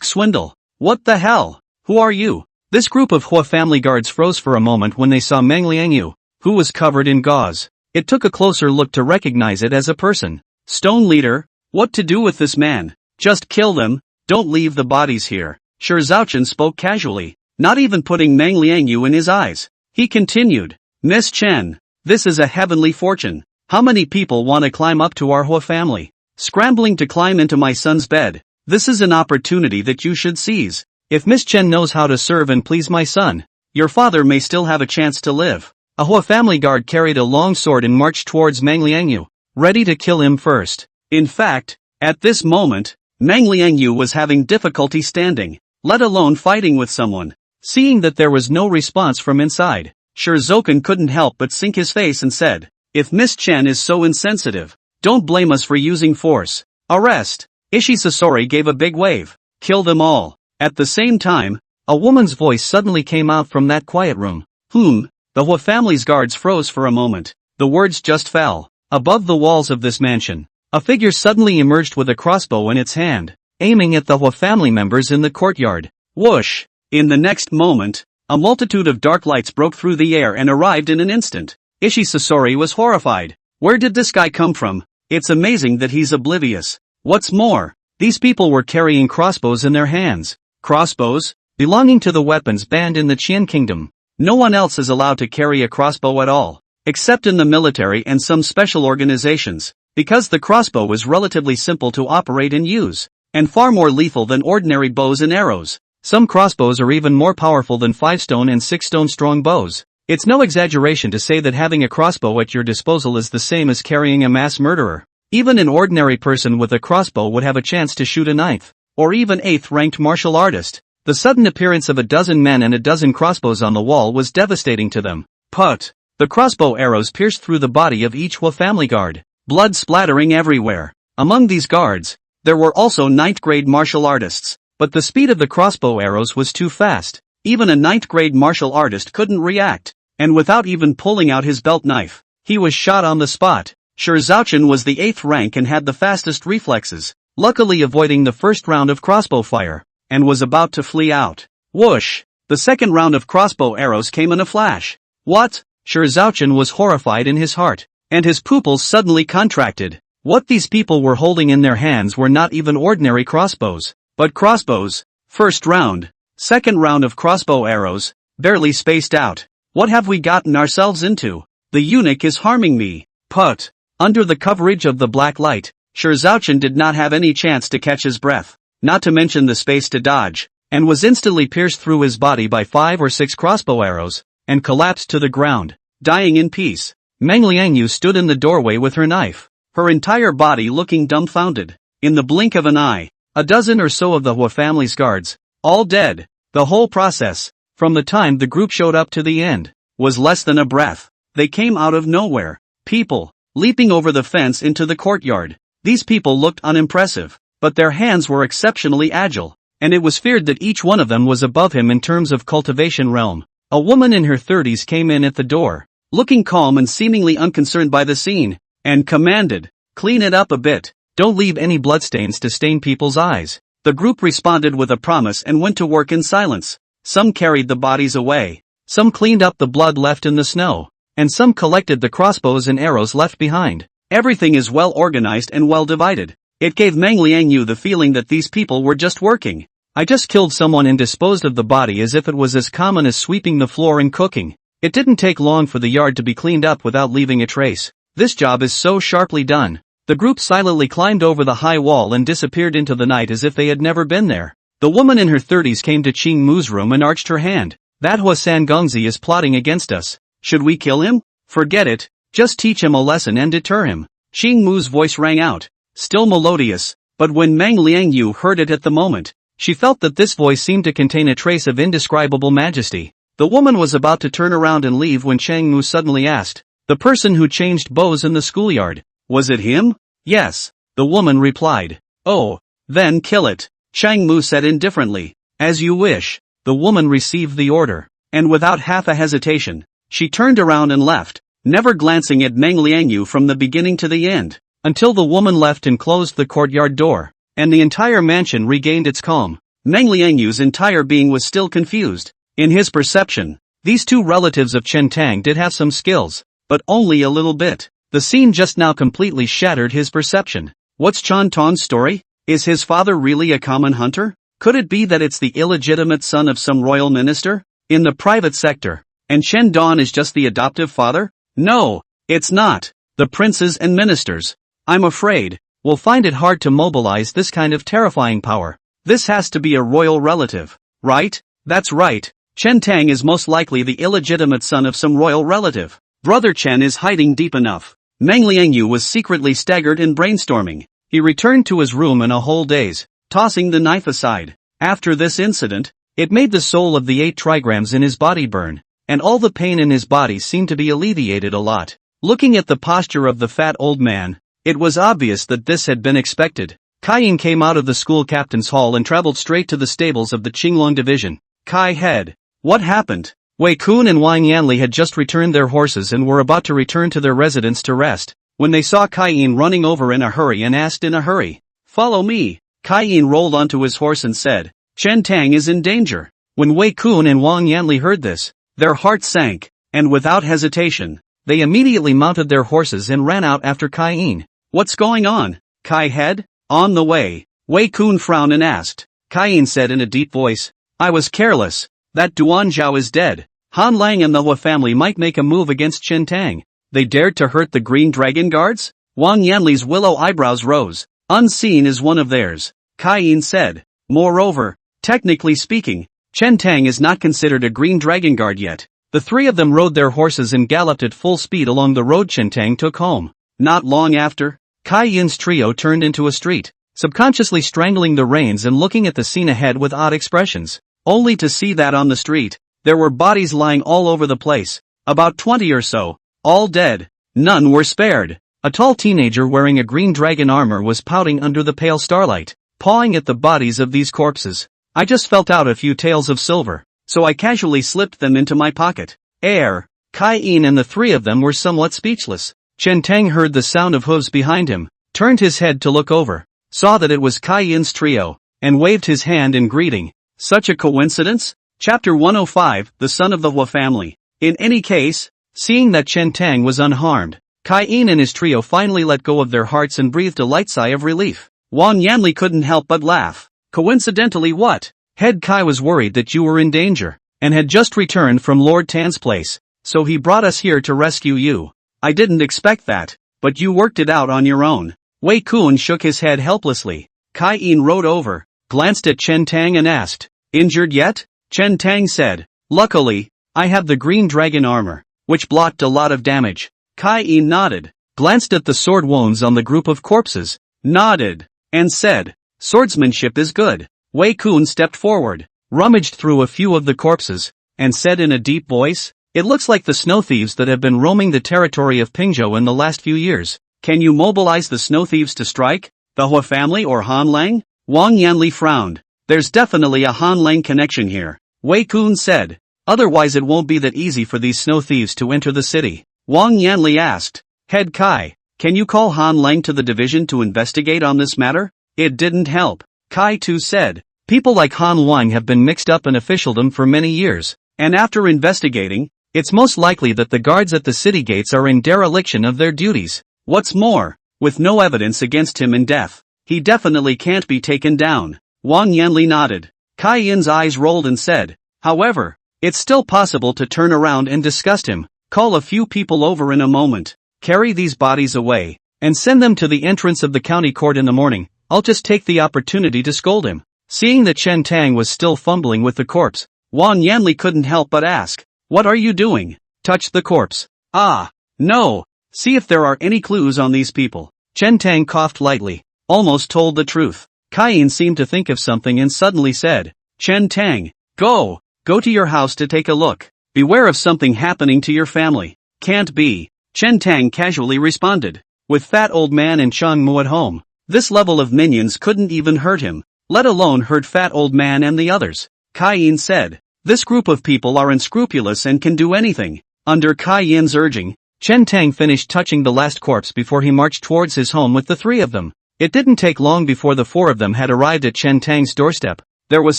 Swindle. What the hell? Who are you? This group of Hua family guards froze for a moment when they saw Meng Liangyu, who was covered in gauze. It took a closer look to recognize it as a person. "Stone leader, what to do with this man?" "Just kill them, don't leave the bodies here." Shurzoken spoke casually, not even putting Meng Liangyu in his eyes. He continued, "Miss Chen, this is a heavenly fortune. How many people want to climb up to our Hua family? Scrambling to climb into my son's bed. This is an opportunity that you should seize. If Miss Chen knows how to serve and please my son, your father may still have a chance to live." A Hua family guard carried a long sword and marched towards Meng Liangyu, ready to kill him first. In fact, at this moment, Meng Liangyu was having difficulty standing, let alone fighting with someone. Seeing that there was no response from inside, Shurzokan couldn't help but sink his face and said, "If Miss Chen is so insensitive, don't blame us for using force. Arrest." Ishisasori gave a big wave. "Kill them all." At the same time, a woman's voice suddenly came out from that quiet room. The Hua family's guards froze for a moment. The words just fell. Above the walls of this mansion, a figure suddenly emerged with a crossbow in its hand, aiming at the Hua family members in the courtyard. Whoosh! In the next moment, a multitude of dark lights broke through the air and arrived in an instant. Ishisasori was horrified. Where did this guy come from? It's amazing that he's oblivious. What's more, these people were carrying crossbows in their hands. Crossbows? Belonging to the weapons banned in the Qian kingdom. No one else is allowed to carry a crossbow at all, except in the military and some special organizations, because the crossbow is relatively simple to operate and use, and far more lethal than ordinary bows and arrows. Some crossbows are even more powerful than 5-stone and 6-stone strong bows. It's no exaggeration to say that having a crossbow at your disposal is the same as carrying a mass murderer. Even an ordinary person with a crossbow would have a chance to shoot a 9th, or even 8th-ranked martial artist. The sudden appearance of a dozen men and a dozen crossbows on the wall was devastating to them. Put! The crossbow arrows pierced through the body of each Hua family guard, blood splattering everywhere. Among these guards, there were also 9th-grade martial artists, but the speed of the crossbow arrows was too fast. Even a 9th-grade martial artist couldn't react, and without even pulling out his belt knife, he was shot on the spot. Shurzokan was the 8th rank and had the fastest reflexes, luckily avoiding the first round of crossbow fire, and was about to flee out. Whoosh! The second round of crossbow arrows came in a flash. What? Shurzokan was horrified in his heart, and his pupils suddenly contracted. What these people were holding in their hands were not even ordinary crossbows, but crossbows. First round. Second round of crossbow arrows, barely spaced out. What have we gotten ourselves into? The eunuch is harming me. Put! Under the coverage of the black light, Shurzokan did not have any chance to catch his breath, not to mention the space to dodge, and was instantly pierced through his body by 5 or 6 crossbow arrows, and collapsed to the ground, dying in peace. Meng Liangyu stood in the doorway with her knife, her entire body looking dumbfounded. In the blink of an eye, a dozen or so of the Hua family's guards, all dead. The whole process, from the time the group showed up to the end, was less than a breath. They came out of nowhere. People, leaping over the fence into the courtyard. These people looked unimpressive, but their hands were exceptionally agile, and it was feared that each one of them was above him in terms of cultivation realm. A woman in her 30s came in at the door, looking calm and seemingly unconcerned by the scene, and commanded, "Clean it up a bit, don't leave any bloodstains to stain people's eyes." The group responded with a promise and went to work in silence. Some carried the bodies away, some cleaned up the blood left in the snow, and some collected the crossbows and arrows left behind. Everything is well organized and well divided. It gave Meng Liangyu the feeling that these people were just working. I just killed someone and disposed of the body as if it was as common as sweeping the floor and cooking. It didn't take long for the yard to be cleaned up without leaving a trace. This job is so sharply done. The group silently climbed over the high wall and disappeared into the night as if they had never been there. The woman in her 30s came to Qing Mu's room and arched her hand. "That Hua-san Gongzi is plotting against us. Should we kill him? Forget it. Just teach him a lesson and deter him." Qing Mu's voice rang out, still melodious, but when Meng Liangyu heard it at the moment, she felt that this voice seemed to contain a trace of indescribable majesty. The woman was about to turn around and leave when Qing Mu suddenly asked, "The person who changed bows in the schoolyard, was it him?" "Yes," the woman replied. "Oh, then kill it," Chang Mu said indifferently. "As you wish." The woman received the order, and without half a hesitation, she turned around and left, never glancing at Meng Liangyu from the beginning to the end, until the woman left and closed the courtyard door, and the entire mansion regained its calm. Meng Liangyu's entire being was still confused. In his perception, these two relatives of Chen Tang did have some skills, but only a little bit. The scene just now completely shattered his perception. What's Chen Tong's story? Is his father really a common hunter? Could it be that it's the illegitimate son of some royal minister in the private sector, and Chen Dong is just the adoptive father? No, it's not. The princes and ministers, I'm afraid, will find it hard to mobilize this kind of terrifying power. This has to be a royal relative, right? That's right. Chen Tang is most likely the illegitimate son of some royal relative. Brother Chen is hiding deep enough. Meng Liangyu was secretly staggered in brainstorming. He returned to his room in a whole daze, tossing the knife aside. After this incident, It made the soul of the 8 trigrams in his body burn, and all the pain in his body seemed to be alleviated a lot. Looking at the posture of the fat old man, it was obvious that this had been expected. Kai came out of the school captain's hall and traveled straight to the stables of the Qinglong division. Kai head. What happened? Wei Kun and Wang Yanli had just returned their horses and were about to return to their residence to rest, when they saw Kai running over in a hurry and asked in a hurry, "Follow me." Kai rolled onto his horse and said, "Chen Tang is in danger." When Wei Kun and Wang Yanli heard this, their hearts sank, and without hesitation, they immediately mounted their horses and ran out after Kai. "What's going on?" Kai head. On the way, Wei Kun frowned and asked. Kai said in a deep voice, "I was careless. That Duan Zhao is dead. Han Lang and the Hua family might make a move against Chen Tang. They dared to hurt the Green Dragon Guards?" Wang Yanli's willow eyebrows rose. "Unseen is one of theirs," Kai said. "Moreover, technically speaking, Chen Tang is not considered a Green Dragon Guard yet." The 3 of them rode their horses and galloped at full speed along the road Chen Tang took home. Not long after, Kai Yin's trio turned into a street, subconsciously strangling the reins and looking at the scene ahead with odd expressions, only to see that on the street, there were bodies lying all over the place, about 20 or so, all dead. None were spared. A tall teenager wearing a green dragon armor was pouting under the pale starlight, pawing at the bodies of these corpses. "I just felt out a few taels of silver, so I casually slipped them into my pocket." Kai and the 3 of them were somewhat speechless. Chen Tang heard the sound of hooves behind him, turned his head to look over, saw that it was Kai Yin's trio, and waved his hand in greeting. Such a coincidence? Chapter 105, The Son of the Hua Family. In any case, seeing that Chen Tang was unharmed, Kai and his trio finally let go of their hearts and breathed a light sigh of relief. Wang Yanli couldn't help but laugh. "Coincidentally what? Head Kai was worried that you were in danger, and had just returned from Lord Tan's place, so he brought us here to rescue you. I didn't expect that, but you worked it out on your own." Wei Kun shook his head helplessly. Kai rode over, glanced at Chen Tang and asked, "Injured yet?" Chen Tang said, "Luckily, I have the green dragon armor, which blocked a lot of damage." Kai nodded, glanced at the sword wounds on the group of corpses, nodded, and said, "Swordsmanship is good." Wei Kun stepped forward, rummaged through a few of the corpses, and said in a deep voice, "It looks like the snow thieves that have been roaming the territory of Pingzhou in the last few years. Can you mobilize the snow thieves to strike? The Hua family or Han Lang?" Wang Yanli frowned. "There's definitely a Han Lang connection here," Wei Kun said. "Otherwise it won't be that easy for these snow thieves to enter the city." Wang Yanli asked, "Head Kai, can you call Han Lang to the division to investigate on this matter?" It didn't help. Kai too said, "People like Han Lang have been mixed up in officialdom for many years, and after investigating, it's most likely that the guards at the city gates are in dereliction of their duties. What's more, with no evidence against him in death, he definitely can't be taken down." Wang Yanli nodded. Kai Yin's eyes rolled and said, "However, it's still possible to turn around and disgust him. Call a few people over in a moment, carry these bodies away, and send them to the entrance of the county court in the morning. I'll just take the opportunity to scold him." Seeing that Chen Tang was still fumbling with the corpse, Wang Yanli couldn't help but ask, "What are you doing?" "Touch the corpse." "Ah, no. See if there are any clues on these people." Chen Tang coughed lightly, almost told the truth. Kai seemed to think of something and suddenly said, "Chen Tang, go to your house to take a look. Beware of something happening to your family." "Can't be," Chen Tang casually responded. With Fat Old Man and Chang Mu at home, this level of minions couldn't even hurt him, let alone hurt Fat Old Man and the others. Kai said, "This group of people are unscrupulous and can do anything." Under Kai Yin's urging, Chen Tang finished touching the last corpse before he marched towards his home with the 3 of them. It didn't take long before the 4 of them had arrived at Chen Tang's doorstep. There was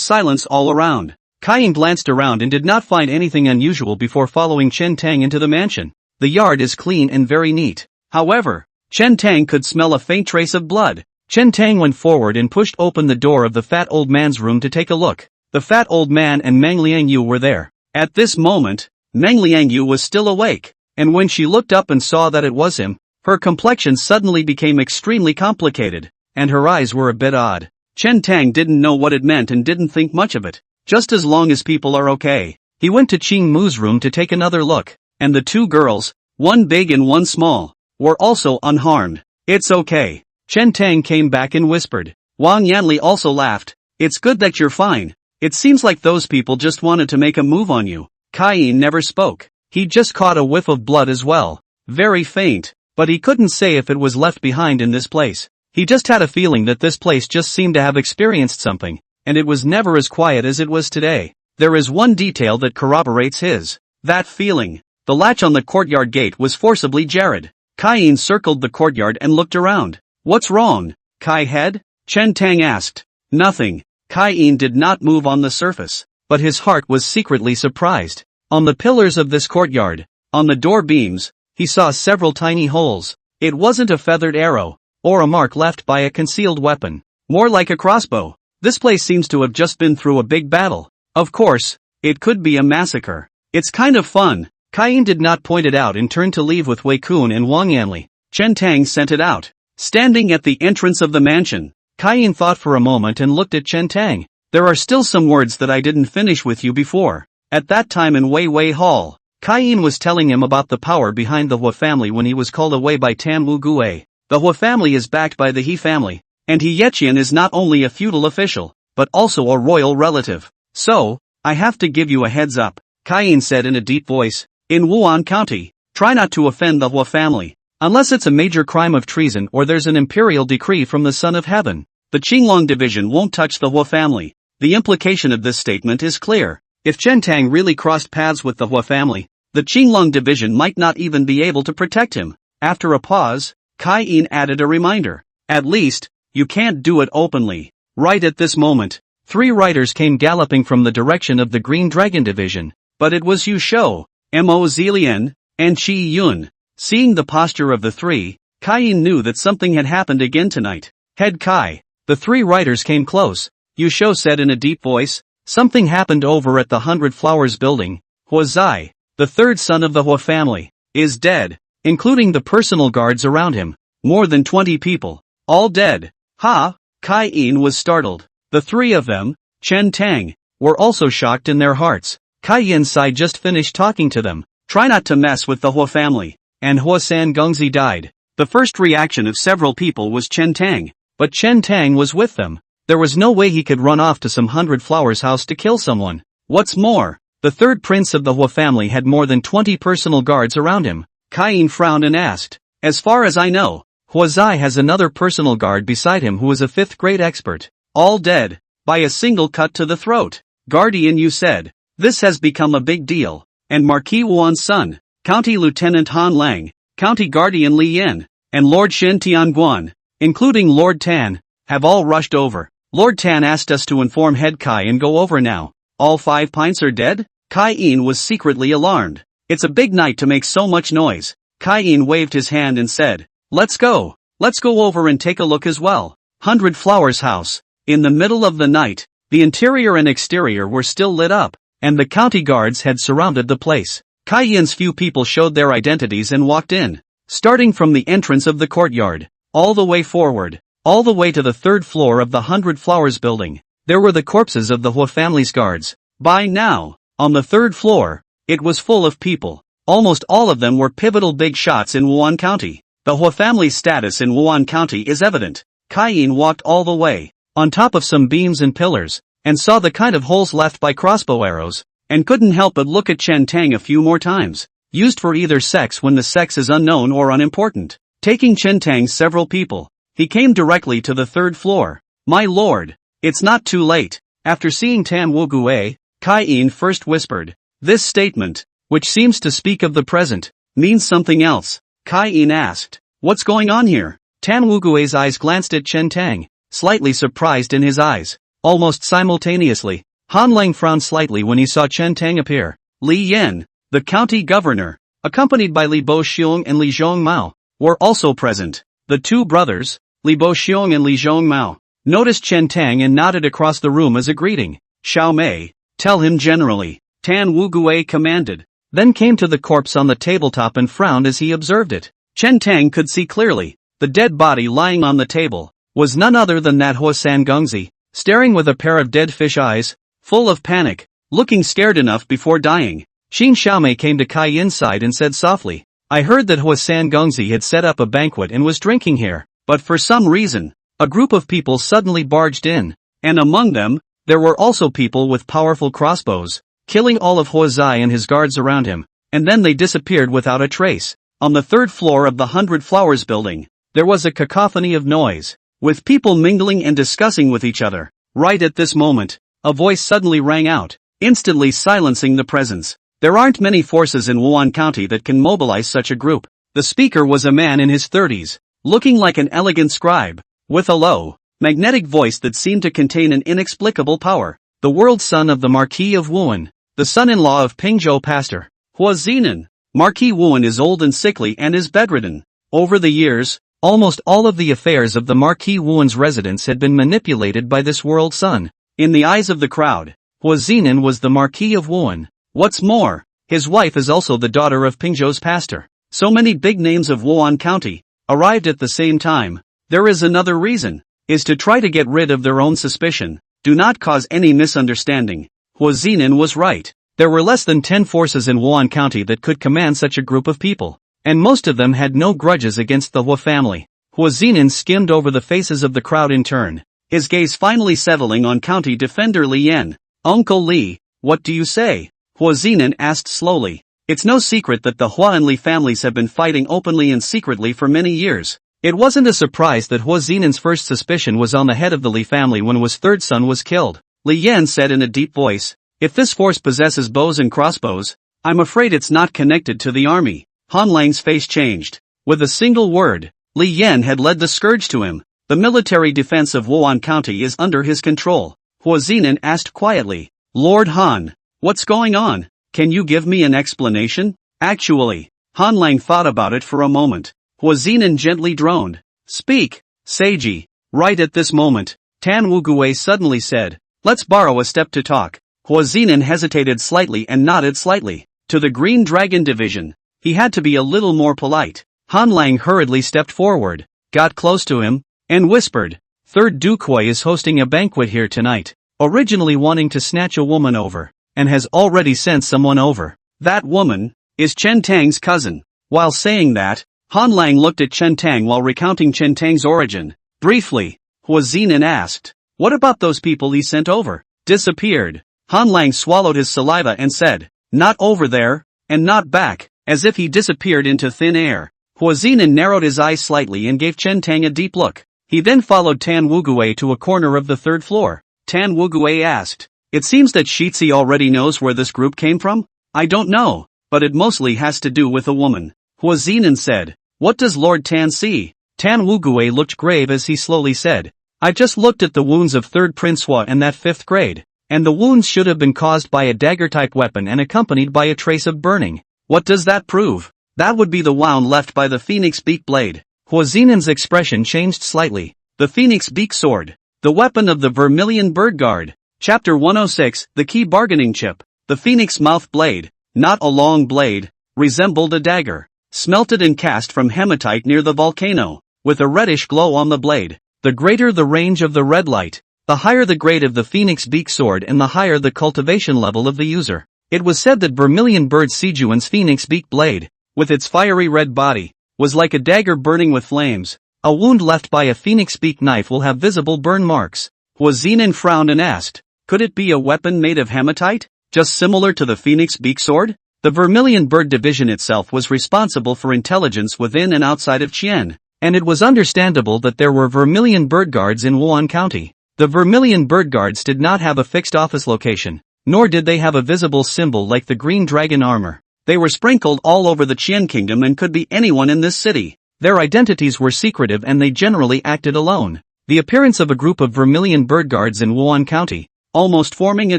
silence all around. Kai glanced around and did not find anything unusual before following Chen Tang into the mansion. The yard is clean and very neat. However, Chen Tang could smell a faint trace of blood. Chen Tang went forward and pushed open the door of the fat old man's room to take a look. The fat old man and Meng Liangyu were there. At this moment, Meng Liangyu was still awake, and when she looked up and saw that it was him, her complexion suddenly became extremely complicated, and her eyes were a bit odd. Chen Tang didn't know what it meant and didn't think much of it. Just as long as people are okay. He went to Qing Mu's room to take another look, and the 2 girls, one big and one small, were also unharmed. "It's okay." Chen Tang came back and whispered. Wang Yanli also laughed. "It's good that you're fine. It seems like those people just wanted to make a move on you. Kai-in never spoke. He just caught a whiff of blood as well. Very faint, but he couldn't say if it was left behind in this place. He just had a feeling that this place just seemed to have experienced something, and it was never as quiet as it was today. There is one detail that corroborates that feeling. The latch on the courtyard gate was forcibly jarred. Kai-in circled the courtyard and looked around. What's wrong, Kai-head? Chen Tang asked. Nothing. Kai-in did not move on the surface, but his heart was secretly surprised. On the pillars of this courtyard, on the door beams, he saw several tiny holes. It wasn't a feathered arrow, or a mark left by a concealed weapon. More like a crossbow. This place seems to have just been through a big battle. Of course, it could be a massacre. It's kind of fun. Kai-in did not point it out and turned to leave with Wei Kun and Wang Yanli. Chen Tang sent it out. Standing at the entrance of the mansion, Kai-in thought for a moment and looked at Chen Tang. There are still some words that I didn't finish with you before. At that time in Wei Wei Hall, Kai-in was telling him about the power behind the Hua family when he was called away by Tan Wu Gue. The Hua family is backed by the He family, and He Yeqian is not only a feudal official, but also a royal relative. So, I have to give you a heads up, Kai-in said in a deep voice. In Wan County, try not to offend the Hua family, unless it's a major crime of treason or there's an imperial decree from the Son of Heaven. The Qinglong division won't touch the Hua family. The implication of this statement is clear. If Chen Tang really crossed paths with the Hua family, the Qinglong division might not even be able to protect him. After a pause, Kai-in added a reminder. At least, you can't do it openly. Right at this moment, 3 riders came galloping from the direction of the Green Dragon division, but it was Yu Shou, Mo Zilian, and Qi Yun. Seeing the posture of the 3, Kai-in knew that something had happened again tonight. Head Kai. The 3 riders came close. Yu Shou said in a deep voice, something happened over at the 100 Flowers building. Hua Zai, the 3rd son of the Hua family, is dead, including the personal guards around him. More than 20 people. All dead. Ha! Kai-in was startled. The 3 of them, Chen Tang, were also shocked in their hearts. Kai-in Sai just finished talking to them. Try not to mess with the Hua family. And Hua San Gongzi died. The first reaction of several people was Chen Tang, but Chen Tang was with them. There was no way he could run off to some 100 Flowers house to kill someone. What's more, the 3rd prince of the Hua family had more than 20 personal guards around him. Kai-in frowned and asked, as far as I know, Hua Zai has another personal guard beside him who is a 5th grade expert. All dead, by a single cut to the throat. Guardian, you said. This has become a big deal. And Marquis Wan's son, County Lieutenant Han Lang, County Guardian Li Yin, and Lord Shen Tianguan, including Lord Tan, have all rushed over. Lord Tan asked us to inform Head Kai and go over now. All 5 pints are dead? Kai-in was secretly alarmed. It's a big night to make so much noise. Kai-in waved his hand and said, let's go. Let's go over and take a look as well. 100 Flowers house. In the middle of the night, the interior and exterior were still lit up, and the county guards had surrounded the place. Kai-in's few people showed their identities and walked in. Starting from the entrance of the courtyard, all the way forward, all the way to the 3rd floor of the 100 Flowers building, there were the corpses of the Hua family's guards. By now, on the 3rd floor, it was full of people. Almost all of them were pivotal big shots in Wan County. The Hua family's status in Wan County is evident. Kai-in walked all the way, on top of some beams and pillars, and saw the kind of holes left by crossbow arrows, and couldn't help but look at Chen Tang a few more times. Used for either sex when the sex is unknown or unimportant. Taking Chen Tang several people, he came directly to the 3rd floor. My lord, it's not too late. After seeing Tan Wu Gue, Kai-in first whispered. This statement, which seems to speak of the present, means something else. Kai-in asked, what's going on here? Tan Wu Gue's eyes glanced at Chen Tang, slightly surprised in his eyes. Almost simultaneously, Han Lang frowned slightly when he saw Chen Tang appear. Li Yin, the county governor, accompanied by Li Boxiong and Li Zhongmao, were also present. The 2 brothers, Li Boxiong and Li Zhongmao, noticed Chen Tang and nodded across the room as a greeting. Xiao Mei, tell him generally, Tan Wu Gue commanded, then came to the corpse on the tabletop and frowned as he observed it. Chen Tang could see clearly. The dead body lying on the table was none other than that Hua San Gongzi, staring with a pair of dead fish eyes, full of panic, looking scared enough before dying. Xin Xiaomei came to Kai-in's side and said softly, I heard that Hua San Gongzi had set up a banquet and was drinking here, but for some reason, a group of people suddenly barged in, and among them, There were also people with powerful crossbows, killing all of Huazai and his guards around him, and then they disappeared without a trace. On the third floor of the 100 Flowers building, there was a cacophony of noise, with people mingling and discussing with each other. Right at this moment, a voice suddenly rang out, instantly silencing the presence. There aren't many forces in Wan County that can mobilize such a group. The speaker was a man in his 30s, looking like an elegant scribe, with a low, magnetic voice that seemed to contain an inexplicable power. The world son of the Marquis of Wuhan, the son-in-law of Pingzhou Pastor, Hua Zinan. Marquis Wuhan is old and sickly and is bedridden. Over the years, almost all of the affairs of the Marquis Wuhan's residence had been manipulated by this world son. In the eyes of the crowd, Hua Zinan was the Marquis of Wuhan. What's more, his wife is also the daughter of Pingzhou's pastor. So many big names of Wan County arrived at the same time. There is another reason, is to try to get rid of their own suspicion. Do not cause any misunderstanding. Hua Zinan was right. There were less than 10 forces in Wan County that could command such a group of people, and most of them had no grudges against the Hua family. Hua Zinan skimmed over the faces of the crowd in turn, his gaze finally settling on County Defender Li Yan. Uncle Li, what do you say? Hua Zinan asked slowly. It's no secret that the Hua and Li families have been fighting openly and secretly for many years. It wasn't a surprise that Hua Zinan's first suspicion was on the head of the Li family when his third son was killed. Li Yan said in a deep voice, if this force possesses bows and crossbows, I'm afraid it's not connected to the army. Han Lang's face changed. With a single word, Li Yan had led the scourge to him. The military defense of Wuhan County is under his control. Hua Zinan asked quietly, Lord Han, what's going on? Can you give me an explanation? Actually, Han Lang thought about it for a moment. Hua Zinan gently droned. Speak, Seiji. Right at this moment, Tan Wugui suddenly said, let's borrow a step to talk. Hua Zinan hesitated slightly and nodded slightly. To the Green Dragon Division. He had to be a little more polite. Han Lang hurriedly stepped forward, got close to him, and whispered, Third Duquoy is hosting a banquet here tonight, originally wanting to snatch a woman over, and has already sent someone over. That woman is Chen Tang's cousin. While saying that, Han Lang looked at Chen Tang while recounting Chen Tang's origin. Briefly, Hua Zinan asked, what about those people he sent over? Disappeared. Han Lang swallowed his saliva and said, not over there, and not back, as if he disappeared into thin air. Hua Zinan narrowed his eyes slightly and gave Chen Tang a deep look. He then followed Tan Wugui to a corner of the third floor. Tan Wugui asked, it seems that Shitzi already knows where this group came from? I don't know, but it mostly has to do with a woman. Hua Zinan said, what does Lord Tan see? Tan Wugui looked grave as he slowly said, I just looked at the wounds of 3rd Prince Hua and that 5th grade. And the wounds should have been caused by a dagger-type weapon and accompanied by a trace of burning. What does that prove? That would be the wound left by the Phoenix Beak Blade. Hua Zinan's expression changed slightly. The Phoenix Beak Sword. The weapon of the Vermilion Bird Guard. Chapter 106, The Key Bargaining Chip. The Phoenix Mouth Blade, not a long blade, resembled a dagger. Smelted and cast from hematite near the volcano, with a reddish glow on the blade. The greater the range of the red light, the higher the grade of the Phoenix Beak Sword and the higher the cultivation level of the user. It was said that Vermilion Bird Sijuan's Phoenix Beak Blade, with its fiery red body, was like a dagger burning with flames. A wound left by a Phoenix Beak knife will have visible burn marks. Hua Zinan frowned and asked, could it be a weapon made of hematite, just similar to the Phoenix Beak Sword? The Vermilion Bird Division itself was responsible for intelligence within and outside of Qian, and it was understandable that there were Vermilion Bird Guards in Wuhan County. The Vermilion Bird Guards did not have a fixed office location, nor did they have a visible symbol like the Green Dragon armor. They were sprinkled all over the Qian Kingdom and could be anyone in this city. Their identities were secretive and they generally acted alone. The appearance of a group of Vermilion Bird Guards in Wuhan County, almost forming a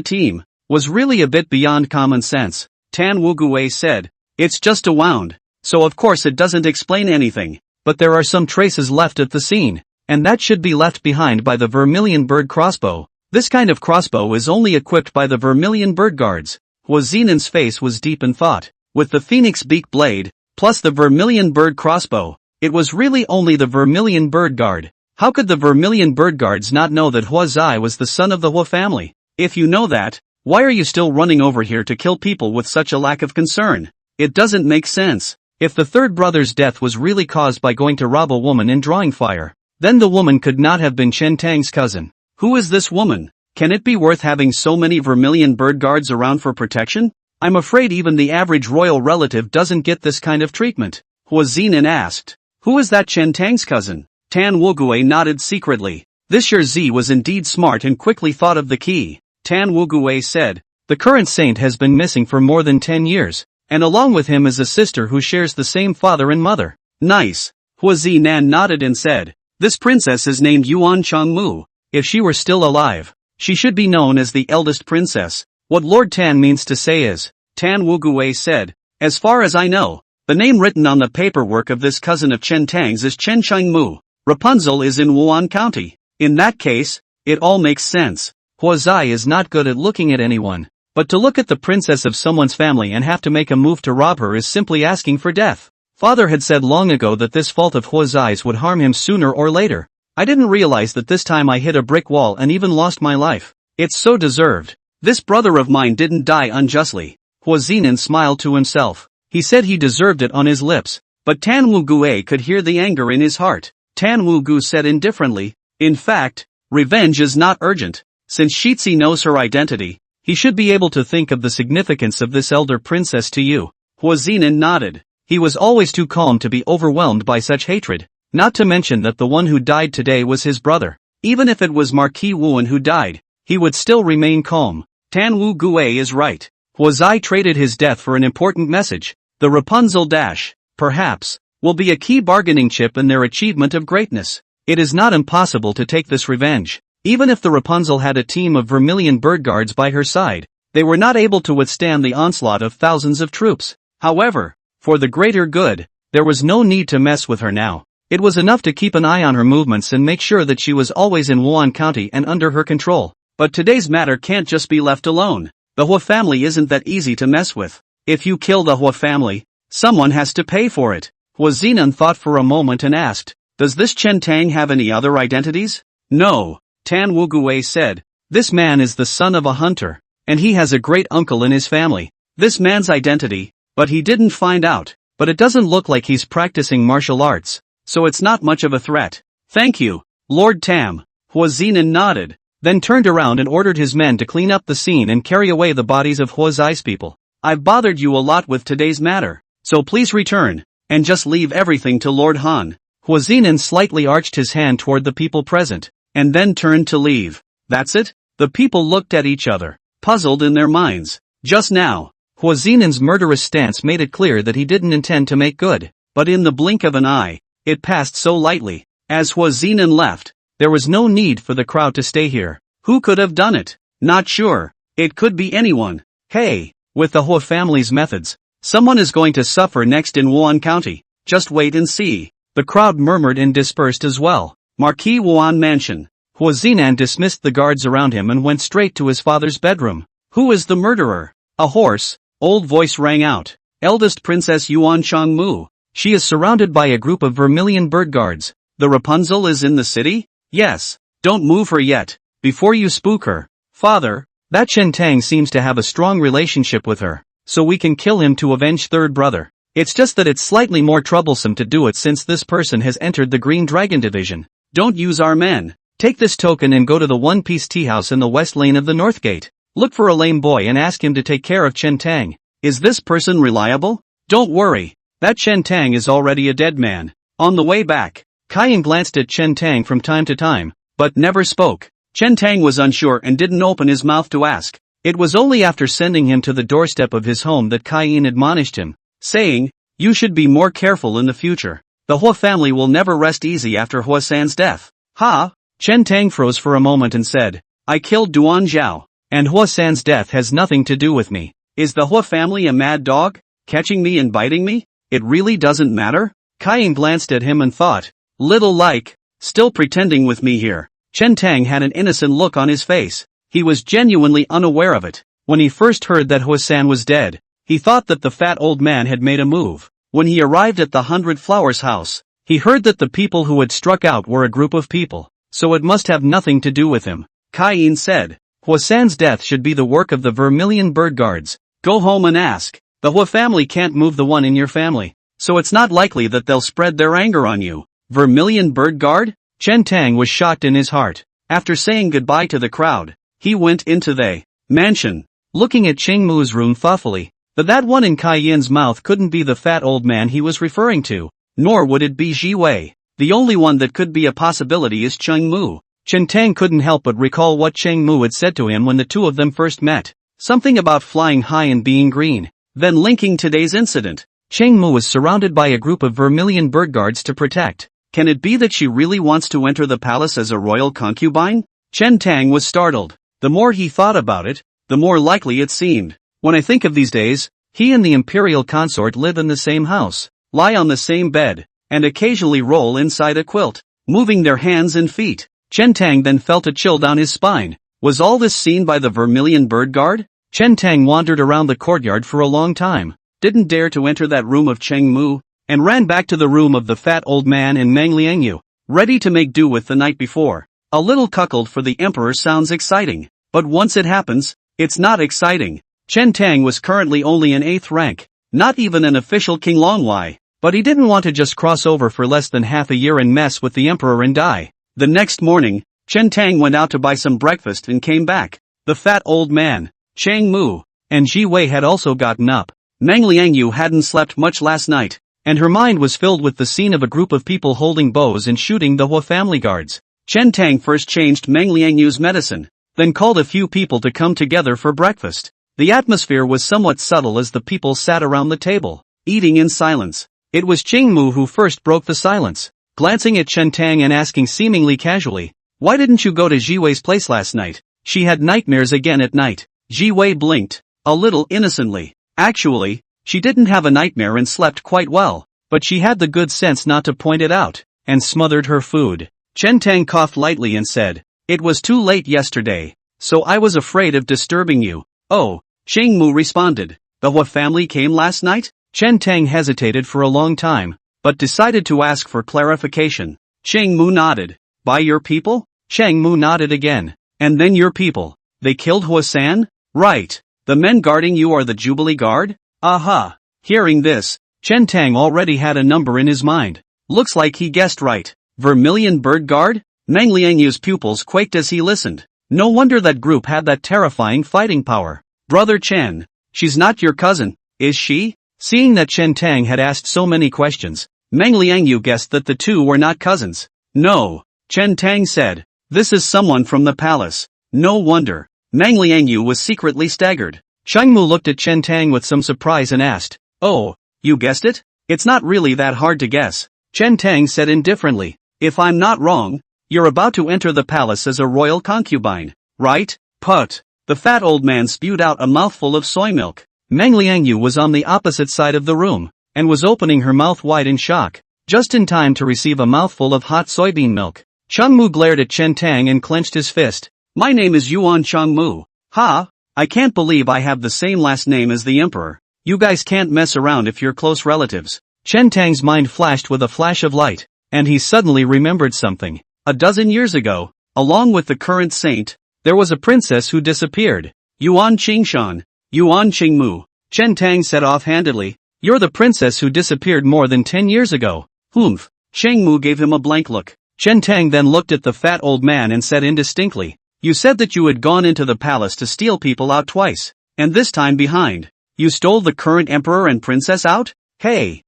team, was really a bit beyond common sense. Tan Wugui said, it's just a wound, so of course it doesn't explain anything, but there are some traces left at the scene. And that should be left behind by the Vermilion Bird crossbow. This kind of crossbow is only equipped by the Vermilion Bird Guards. Hua Zinan's face was deep in thought. With the Phoenix Beak Blade, plus the Vermilion Bird crossbow, it was really only the Vermilion Bird Guard. How could the Vermilion Bird Guards not know that Hua Zai was the son of the Hua family? If you know that, why are you still running over here to kill people with such a lack of concern? It doesn't make sense. If the third brother's death was really caused by going to rob a woman and drawing fire, then the woman could not have been Chen Tang's cousin. Who is this woman? Can it be worth having so many vermilion bird guards around for protection? I'm afraid even the average royal relative doesn't get this kind of treatment. Hua Zinan asked. Who is that Chen Tang's cousin? Tan Wugue nodded secretly. This year Z was indeed smart and quickly thought of the key. Tan Wugue said, the current saint has been missing for more than 10 years, and along with him is a sister who shares the same father and mother. Nice. Hua Zinan nodded and said, this princess is named Yuan Changmu. If she were still alive, she should be known as the eldest princess. What Lord Tan means to say is, Tan Wugue said, as far as I know, the name written on the paperwork of this cousin of Chen Tang's is Chen Changmu. Rapunzel is in Wan County. In that case, it all makes sense. Hua Zai is not good at looking at anyone, but to look at the princess of someone's family and have to make a move to rob her is simply asking for death. Father had said long ago that this fault of Hua Zai's would harm him sooner or later. I didn't realize that this time I hit a brick wall and even lost my life. It's so deserved. This brother of mine didn't die unjustly. Hua Zinan smiled to himself. He said he deserved it on his lips, but Tan Wugue could hear the anger in his heart. Tan Wugu said indifferently, in fact, revenge is not urgent. Since Shitzi knows her identity, he should be able to think of the significance of this elder princess to you. Hua Zinan nodded. He was always too calm to be overwhelmed by such hatred, not to mention that the one who died today was his brother. Even if it was Marquis Wuan who died, he would still remain calm. Tan Wugue is right. Hua Zai traded his death for an important message. The Rapunzel dash, perhaps, will be a key bargaining chip in their achievement of greatness. It is not impossible to take this revenge. Even if the Rapunzel had a team of vermilion bird guards by her side, they were not able to withstand the onslaught of thousands of troops. However, for the greater good, there was no need to mess with her now. It was enough to keep an eye on her movements and make sure that she was always in Wan County and under her control. But today's matter can't just be left alone. The Hua family isn't that easy to mess with. If you kill the Hua family, someone has to pay for it. Hua Zinan thought for a moment and asked, does this Chen Tang have any other identities? No, Tan Wugue said. This man is the son of a hunter, and he has a great uncle in his family. This man's identity, but he didn't find out. But it doesn't look like he's practicing martial arts, so it's not much of a threat. Thank you, Lord Tam. Hua Zinan nodded, then turned around and ordered his men to clean up the scene and carry away the bodies of Hua Zai's people. I've bothered you a lot with today's matter, so please return, and just leave everything to Lord Han. Hua Zinan slightly arched his hand toward the people present, and then turned to leave. That's it? The people looked at each other, puzzled in their minds. Just now, Hua Zinan's murderous stance made it clear that he didn't intend to make good, but in the blink of an eye, it passed so lightly. As Hua Zinan left, there was no need for the crowd to stay here. Who could have done it? Not sure. It could be anyone. Hey, with the Hua family's methods, someone is going to suffer next in Wan County. Just wait and see. The crowd murmured and dispersed as well. Marquis Wuan Mansion. Hua Zinan dismissed the guards around him and went straight to his father's bedroom. Who is the murderer? A hoarse, old voice rang out. Eldest Princess Yuan Changmu. She is surrounded by a group of vermilion bird guards. The Rapunzel is in the city? Yes. Don't move her yet, before you spook her. Father, that Chen Tang seems to have a strong relationship with her, so we can kill him to avenge third brother. It's just that it's slightly more troublesome to do it since this person has entered the Green Dragon Division. Don't use our men. Take this token and go to the One Piece Tea House in the west lane of the North Gate. Look for a lame boy and ask him to take care of Chen Tang. Is this person reliable? Don't worry. That Chen Tang is already a dead man. On the way back, Kaiyan glanced at Chen Tang from time to time, but never spoke. Chen Tang was unsure and didn't open his mouth to ask. It was only after sending him to the doorstep of his home that Kaiyan admonished him, saying, you should be more careful in the future. The Hua family will never rest easy after Hua San's death. Ha! Chen Tang froze for a moment and said, I killed Duan Zhao, and Hua San's death has nothing to do with me. Is the Hua family a mad dog, catching me and biting me? It really doesn't matter? Kaiyan glanced at him and thought, little like, still pretending with me here. Chen Tang had an innocent look on his face. He was genuinely unaware of it. When he first heard that Hua San was dead, he thought that the fat old man had made a move. When he arrived at the 100 Flowers house, he heard that the people who had struck out were a group of people, so it must have nothing to do with him. Kaiyan said, Hua San's death should be the work of the vermilion bird guards. Go home and ask. The Hua family can't move the one in your family, so it's not likely that they'll spread their anger on you. Vermilion bird guard? Chen Tang was shocked in his heart. After saying goodbye to the crowd, He went into the mansion, looking at Cheng Mu's room thoughtfully. But that one in Kai Yin's mouth couldn't be the fat old man he was referring to, nor would it be Ji Wei. The only one that could be a possibility is Cheng Mu. Chen Tang couldn't help but recall what Cheng Mu had said to him when the two of them first met. Something about flying high and being green. Then linking today's incident. Cheng Mu was surrounded by a group of vermilion bird guards to protect. Can it be that she really wants to enter the palace as a royal concubine? Chen Tang was startled. The more he thought about it, the more likely it seemed. When I think of these days, he and the imperial consort live in the same house, lie on the same bed, and occasionally roll inside a quilt, moving their hands and feet. Chen Tang then felt a chill down his spine. Was all this seen by the vermilion bird guard? Chen Tang wandered around the courtyard for a long time, didn't dare to enter that room of Cheng Mu, and ran back to the room of the fat old man and Meng Liangyu, ready to make do with the night before. A little cuckold for the emperor sounds exciting, but once it happens, it's not exciting. Chen Tang was currently only in 8th rank, not even an official King Longwei, but he didn't want to just cross over for less than half a year and mess with the emperor and die. The next morning, Chen Tang went out to buy some breakfast and came back. The fat old man, Cheng Mu, and Ji Wei had also gotten up. Meng Liangyu hadn't slept much last night, and her mind was filled with the scene of a group of people holding bows and shooting the Hua family guards. Chen Tang first changed Meng Liangyu's medicine, then called a few people to come together for breakfast. The atmosphere was somewhat subtle as the people sat around the table, eating in silence. It was Cheng Mu who first broke the silence, glancing at Chen Tang and asking seemingly casually, "Why didn't you go to Ji Wei's place last night? She had nightmares again at night." Ji Wei blinked, a little innocently. Actually, she didn't have a nightmare and slept quite well, but she had the good sense not to point it out, and smothered her food. Chen Tang coughed lightly and said, "It was too late yesterday, so I was afraid of disturbing you." "Oh," Cheng Mu responded, "the Hua family came last night?" Chen Tang hesitated for a long time, but decided to ask for clarification. Cheng Mu nodded. "By your people?" Cheng Mu nodded again. "And then your people. They killed Hua San?" "Right. The men guarding you are the Jubilee Guard?" "Aha." Hearing this, Chen Tang already had a number in his mind. Looks like he guessed right. Vermilion Bird Guard? Meng Liangyu's pupils quaked as he listened. No wonder that group had that terrifying fighting power. "Brother Chen, she's not your cousin, is she?" Seeing that Chen Tang had asked so many questions, Meng Liangyu guessed that the two were not cousins. "No," Chen Tang said. "This is someone from the palace." No wonder. Meng Liangyu was secretly staggered. Cheng Mu looked at Chen Tang with some surprise and asked, "Oh, you guessed it? It's not really that hard to guess." Chen Tang said indifferently, "If I'm not wrong, you're about to enter the palace as a royal concubine, right?" "Put." The fat old man spewed out a mouthful of soy milk. Meng Liangyu was on the opposite side of the room, and was opening her mouth wide in shock, just in time to receive a mouthful of hot soybean milk. Cheng Mu glared at Chen Tang and clenched his fist. "My name is Yuan Cheng Mu. Ha! I can't believe I have the same last name as the emperor. You guys can't mess around if you're close relatives." Chen Tang's mind flashed with a flash of light, and he suddenly remembered something. A dozen years ago, along with the current saint, there was a princess who disappeared. Yuan Qingshan. Yuan Qingmu. Chen Tang said offhandedly, "You're the princess who disappeared more than 10 years ago." "Humph." Cheng Mu gave him a blank look. Chen Tang then looked at the fat old man and said indistinctly, "You said that you had gone into the palace to steal people out twice, and this time behind. You stole the current emperor and princess out? Hey,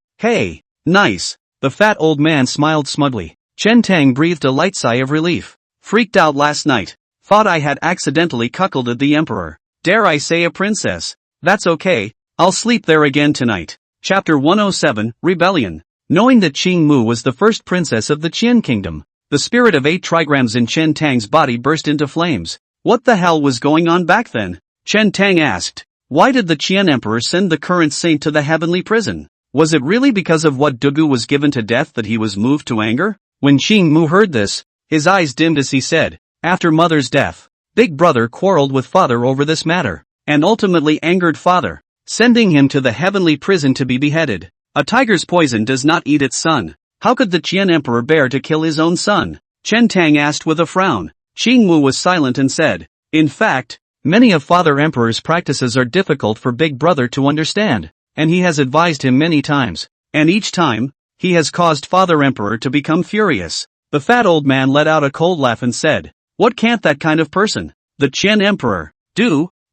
nice." The fat old man smiled smugly. Chen Tang breathed a light sigh of relief. "Freaked out last night. Thought I had accidentally cuckolded the emperor. Dare I say a princess? That's okay, I'll sleep there again tonight." Chapter 107, Rebellion. Knowing that Cheng Mu was the first princess of the Qian kingdom, the spirit of 8 trigrams in Chen Tang's body burst into flames. What the hell was going on back then? Chen Tang asked. Why did the Qian emperor send the current saint to the heavenly prison? Was it really because of what Dugu was given to death that he was moved to anger? When Cheng Mu heard this, his eyes dimmed as he said, "After mother's death, big brother quarreled with father over this matter, and ultimately angered father, sending him to the heavenly prison to be beheaded. A tiger's poison does not eat its son. How could the Qian emperor bear to kill his own son?" Chen Tang asked with a frown. Cheng Mu was silent and said, "In fact, many of father emperor's practices are difficult for big brother to understand, and he has advised him many times, and each time, he has caused father emperor to become furious." The fat old man let out a cold laugh and said, "What can't that kind of person The Qian Emperor.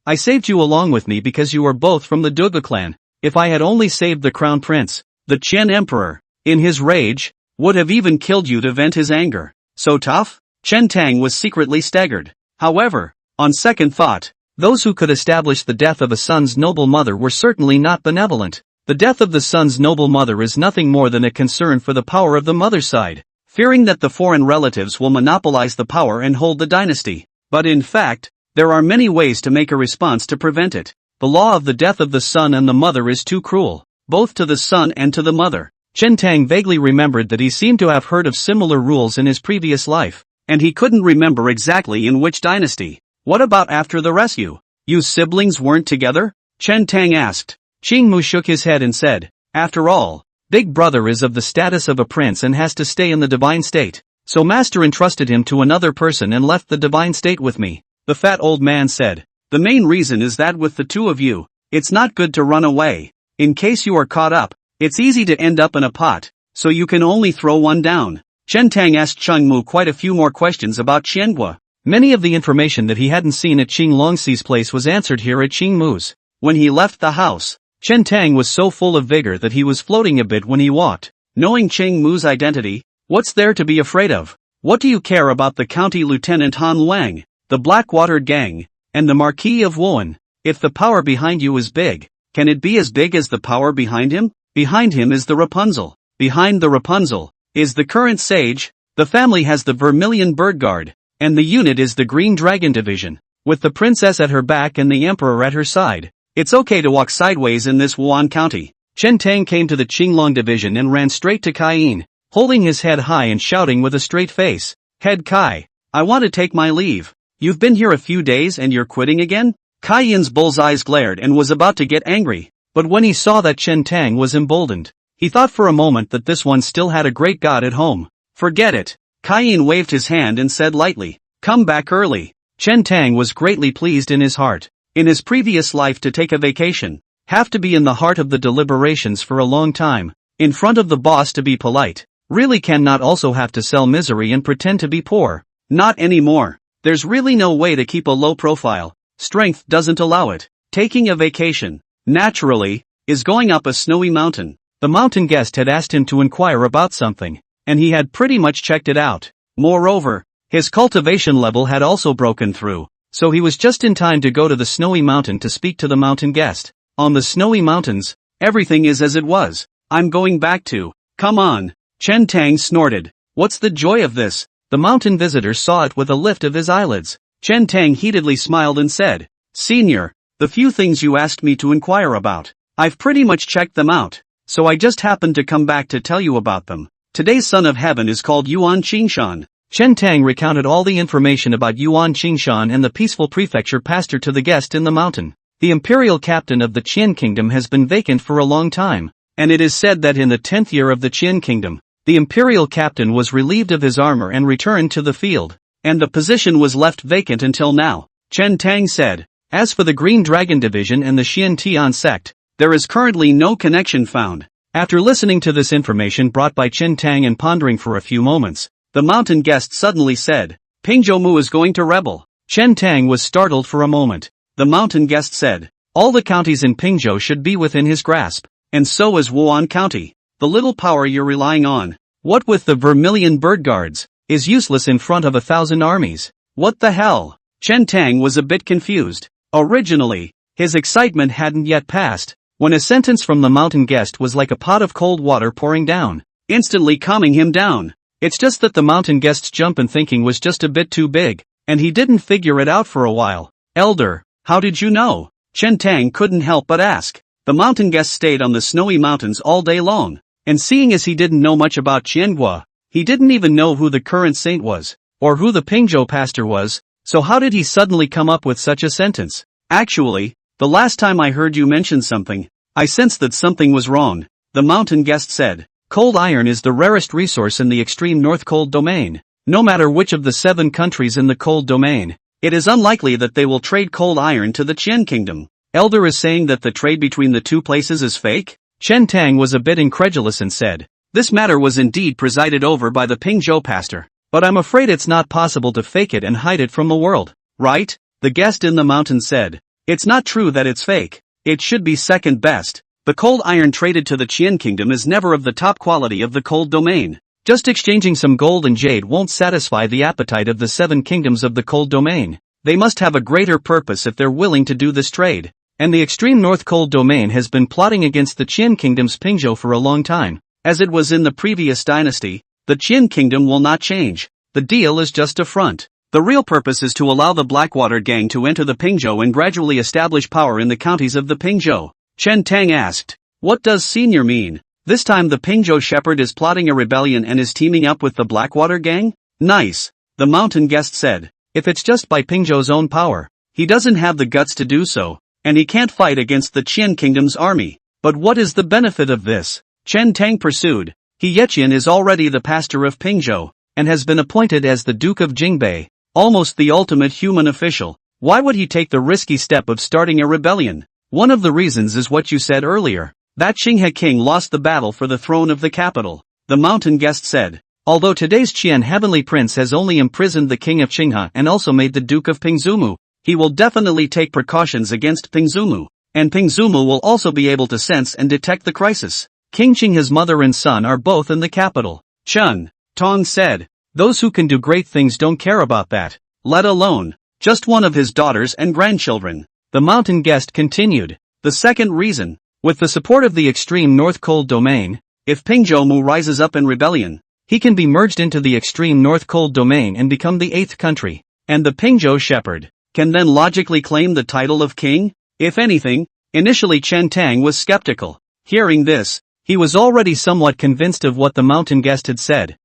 I saved you along with me because you were both from the Duga clan. If I had only saved the crown prince, the Qian Emperor, in his rage, would have even killed you to vent his anger. So tough? Chen Tang was secretly staggered. However, on second thought, those who could establish the death of a son's noble mother were certainly not benevolent. The death of the son's noble mother is nothing more than a concern for the power of the mother's side, fearing that the foreign relatives will monopolize the power and hold the dynasty. But in fact, there are many ways to make a response to prevent it. The law of the death of the son and the mother is too cruel, both to the son and to the mother. Chen Tang vaguely remembered that he seemed to have heard of similar rules in his previous life, and he couldn't remember exactly in which dynasty. What about after the rescue? You siblings weren't together? Chen Tang asked. Qing Mu shook his head and said, after all, Big Brother is of the status of a prince and has to stay in the divine state, so Master entrusted him to another person and left the divine state with me. The fat old man said, the main reason is that with the two of you, it's not good to run away. In case you are caught up, it's easy to end up in a pot, so you can only throw one down. Chen Tang asked Cheng Mu quite a few more questions about Qianhua. Many of the information that he hadn't seen at Qing Longxi's place was answered here at Qing Mu's. When he left the house, Chen Tang was so full of vigor that he was floating a bit when he walked. Knowing Qing Mu's identity, what's there to be afraid of? What do you care about the county lieutenant Han Wang, the Blackwater gang, and the Marquis of Wuhan? If the power behind you is big, can it be as big as the power behind him? Behind him is the Rapunzel. Behind the Rapunzel is the current sage. The family has the Vermilion Bird Guard, and the unit is the Green Dragon Division, with the princess at her back and the emperor at her side. It's okay to walk sideways in this Wan County. Chen Tang came to the Qinglong division and ran straight to Kai Yin, holding his head high and shouting with a straight face. Head Kai, I want to take my leave. You've been here a few days and you're quitting again? Kai Yin's bull's eyes glared and was about to get angry, but when he saw that Chen Tang was emboldened, he thought for a moment that this one still had a great god at home. Forget it. Kai Yin waved his hand and said lightly, come back early. Chen Tang was greatly pleased in his heart. In his previous life to take a vacation, have to be in the heart of the deliberations for a long time, in front of the boss to be polite, really cannot also have to sell misery and pretend to be poor. Not anymore. There's really no way to keep a low profile. Strength doesn't allow it. Taking a vacation, naturally, is going up a snowy mountain. The mountain guest had asked him to inquire about something, and he had pretty much checked it out. Moreover, his cultivation level had also broken through, so he was just in time to go to the snowy mountain to speak to the mountain guest. On the snowy mountains, everything is as it was. I'm going back to. Come on. Chen Tang snorted. What's the joy of this? The mountain visitor saw it with a lift of his eyelids. Chen Tang heatedly smiled and said, Senior, the few things you asked me to inquire about, I've pretty much checked them out, so I just happened to come back to tell you about them. Today's son of heaven is called Yuan Qingshan. Chen Tang recounted all the information about Yuan Qingshan and the peaceful prefecture pastor to the guest in the mountain. The imperial captain of the Qian kingdom has been vacant for a long time, and it is said that in the 10th year of the Qian kingdom, the imperial captain was relieved of his armor and returned to the field, and the position was left vacant until now. Chen Tang said, as for the Green Dragon Division and the Xian Tian sect, there is currently no connection found. After listening to this information brought by Chen Tang and pondering for a few moments, the mountain guest suddenly said, Pingzhou Mu is going to rebel. Chen Tang was startled for a moment. The mountain guest said, all the counties in Pingzhou should be within his grasp, and so is Wan County. The little power you're relying on, what with the Vermilion Bird Guards, is useless in front of 1,000 armies. What the hell? Chen Tang was a bit confused. Originally, his excitement hadn't yet passed, when a sentence from the mountain guest was like a pot of cold water pouring down, instantly calming him down. It's just that the mountain guest's jump in thinking was just a bit too big, and he didn't figure it out for a while. Elder, how did you know? Chen Tang couldn't help but ask. The mountain guest stayed on the snowy mountains all day long, and seeing as he didn't know much about Qianhua, he didn't even know who the current saint was, or who the Pingzhou pastor was, so how did he suddenly come up with such a sentence? Actually, the last time I heard you mention something, I sensed that something was wrong, the mountain guest said. Cold iron is the rarest resource in the extreme north cold domain. No matter which of the 7 countries in the cold domain, it is unlikely that they will trade cold iron to the Qian kingdom. Elder is saying that the trade between the two places is fake? Chen Tang was a bit incredulous and said, this matter was indeed presided over by the Pingzhou pastor, but I'm afraid it's not possible to fake it and hide it from the world, right? the guest in the mountain said. It's not true that it's fake. It should be second best. The cold iron traded to the Qian kingdom is never of the top quality of the cold domain. Just exchanging some gold and jade won't satisfy the appetite of the 7 kingdoms of the cold domain. They must have a greater purpose if they're willing to do this trade. And the extreme north cold domain has been plotting against the Qian kingdom's Pingzhou for a long time. As it was in the previous dynasty, the Qian kingdom will not change. The deal is just a front. The real purpose is to allow the Blackwater gang to enter the Pingzhou and gradually establish power in the counties of the Pingzhou. Chen Tang asked, "What does senior mean? This time the Pingzhou shepherd is plotting a rebellion and is teaming up with the Blackwater gang? Nice," the mountain guest said. "If it's just by Pingzhou's own power, he doesn't have the guts to do so, and he can't fight against the Qian kingdom's army. But what is the benefit of this?" Chen Tang pursued. "He Yeqian is already the pastor of Pingzhou, and has been appointed as the Duke of Jingbei, almost the ultimate human official. Why would he take the risky step of starting a rebellion? One of the reasons is what you said earlier, that Qinghe king lost the battle for the throne of the capital," the mountain guest said. "Although today's Qian heavenly prince has only imprisoned the king of Qinghe and also made the Duke of Pingzumu, he will definitely take precautions against Pingzumu, and Pingzumu will also be able to sense and detect the crisis. King Qinghe's mother and son are both in the capital." Chen Tong said, "Those who can do great things don't care about that, let alone just one of his daughters and grandchildren." The mountain guest continued. "The second reason, with the support of the extreme north cold domain, if Pingzhou rises up in rebellion, he can be merged into the extreme north cold domain and become the 8th country, and the Pingzhou shepherd can then logically claim the title of king, if anything." Initially Chen Tang was skeptical. Hearing this, he was already somewhat convinced of what the mountain guest had said.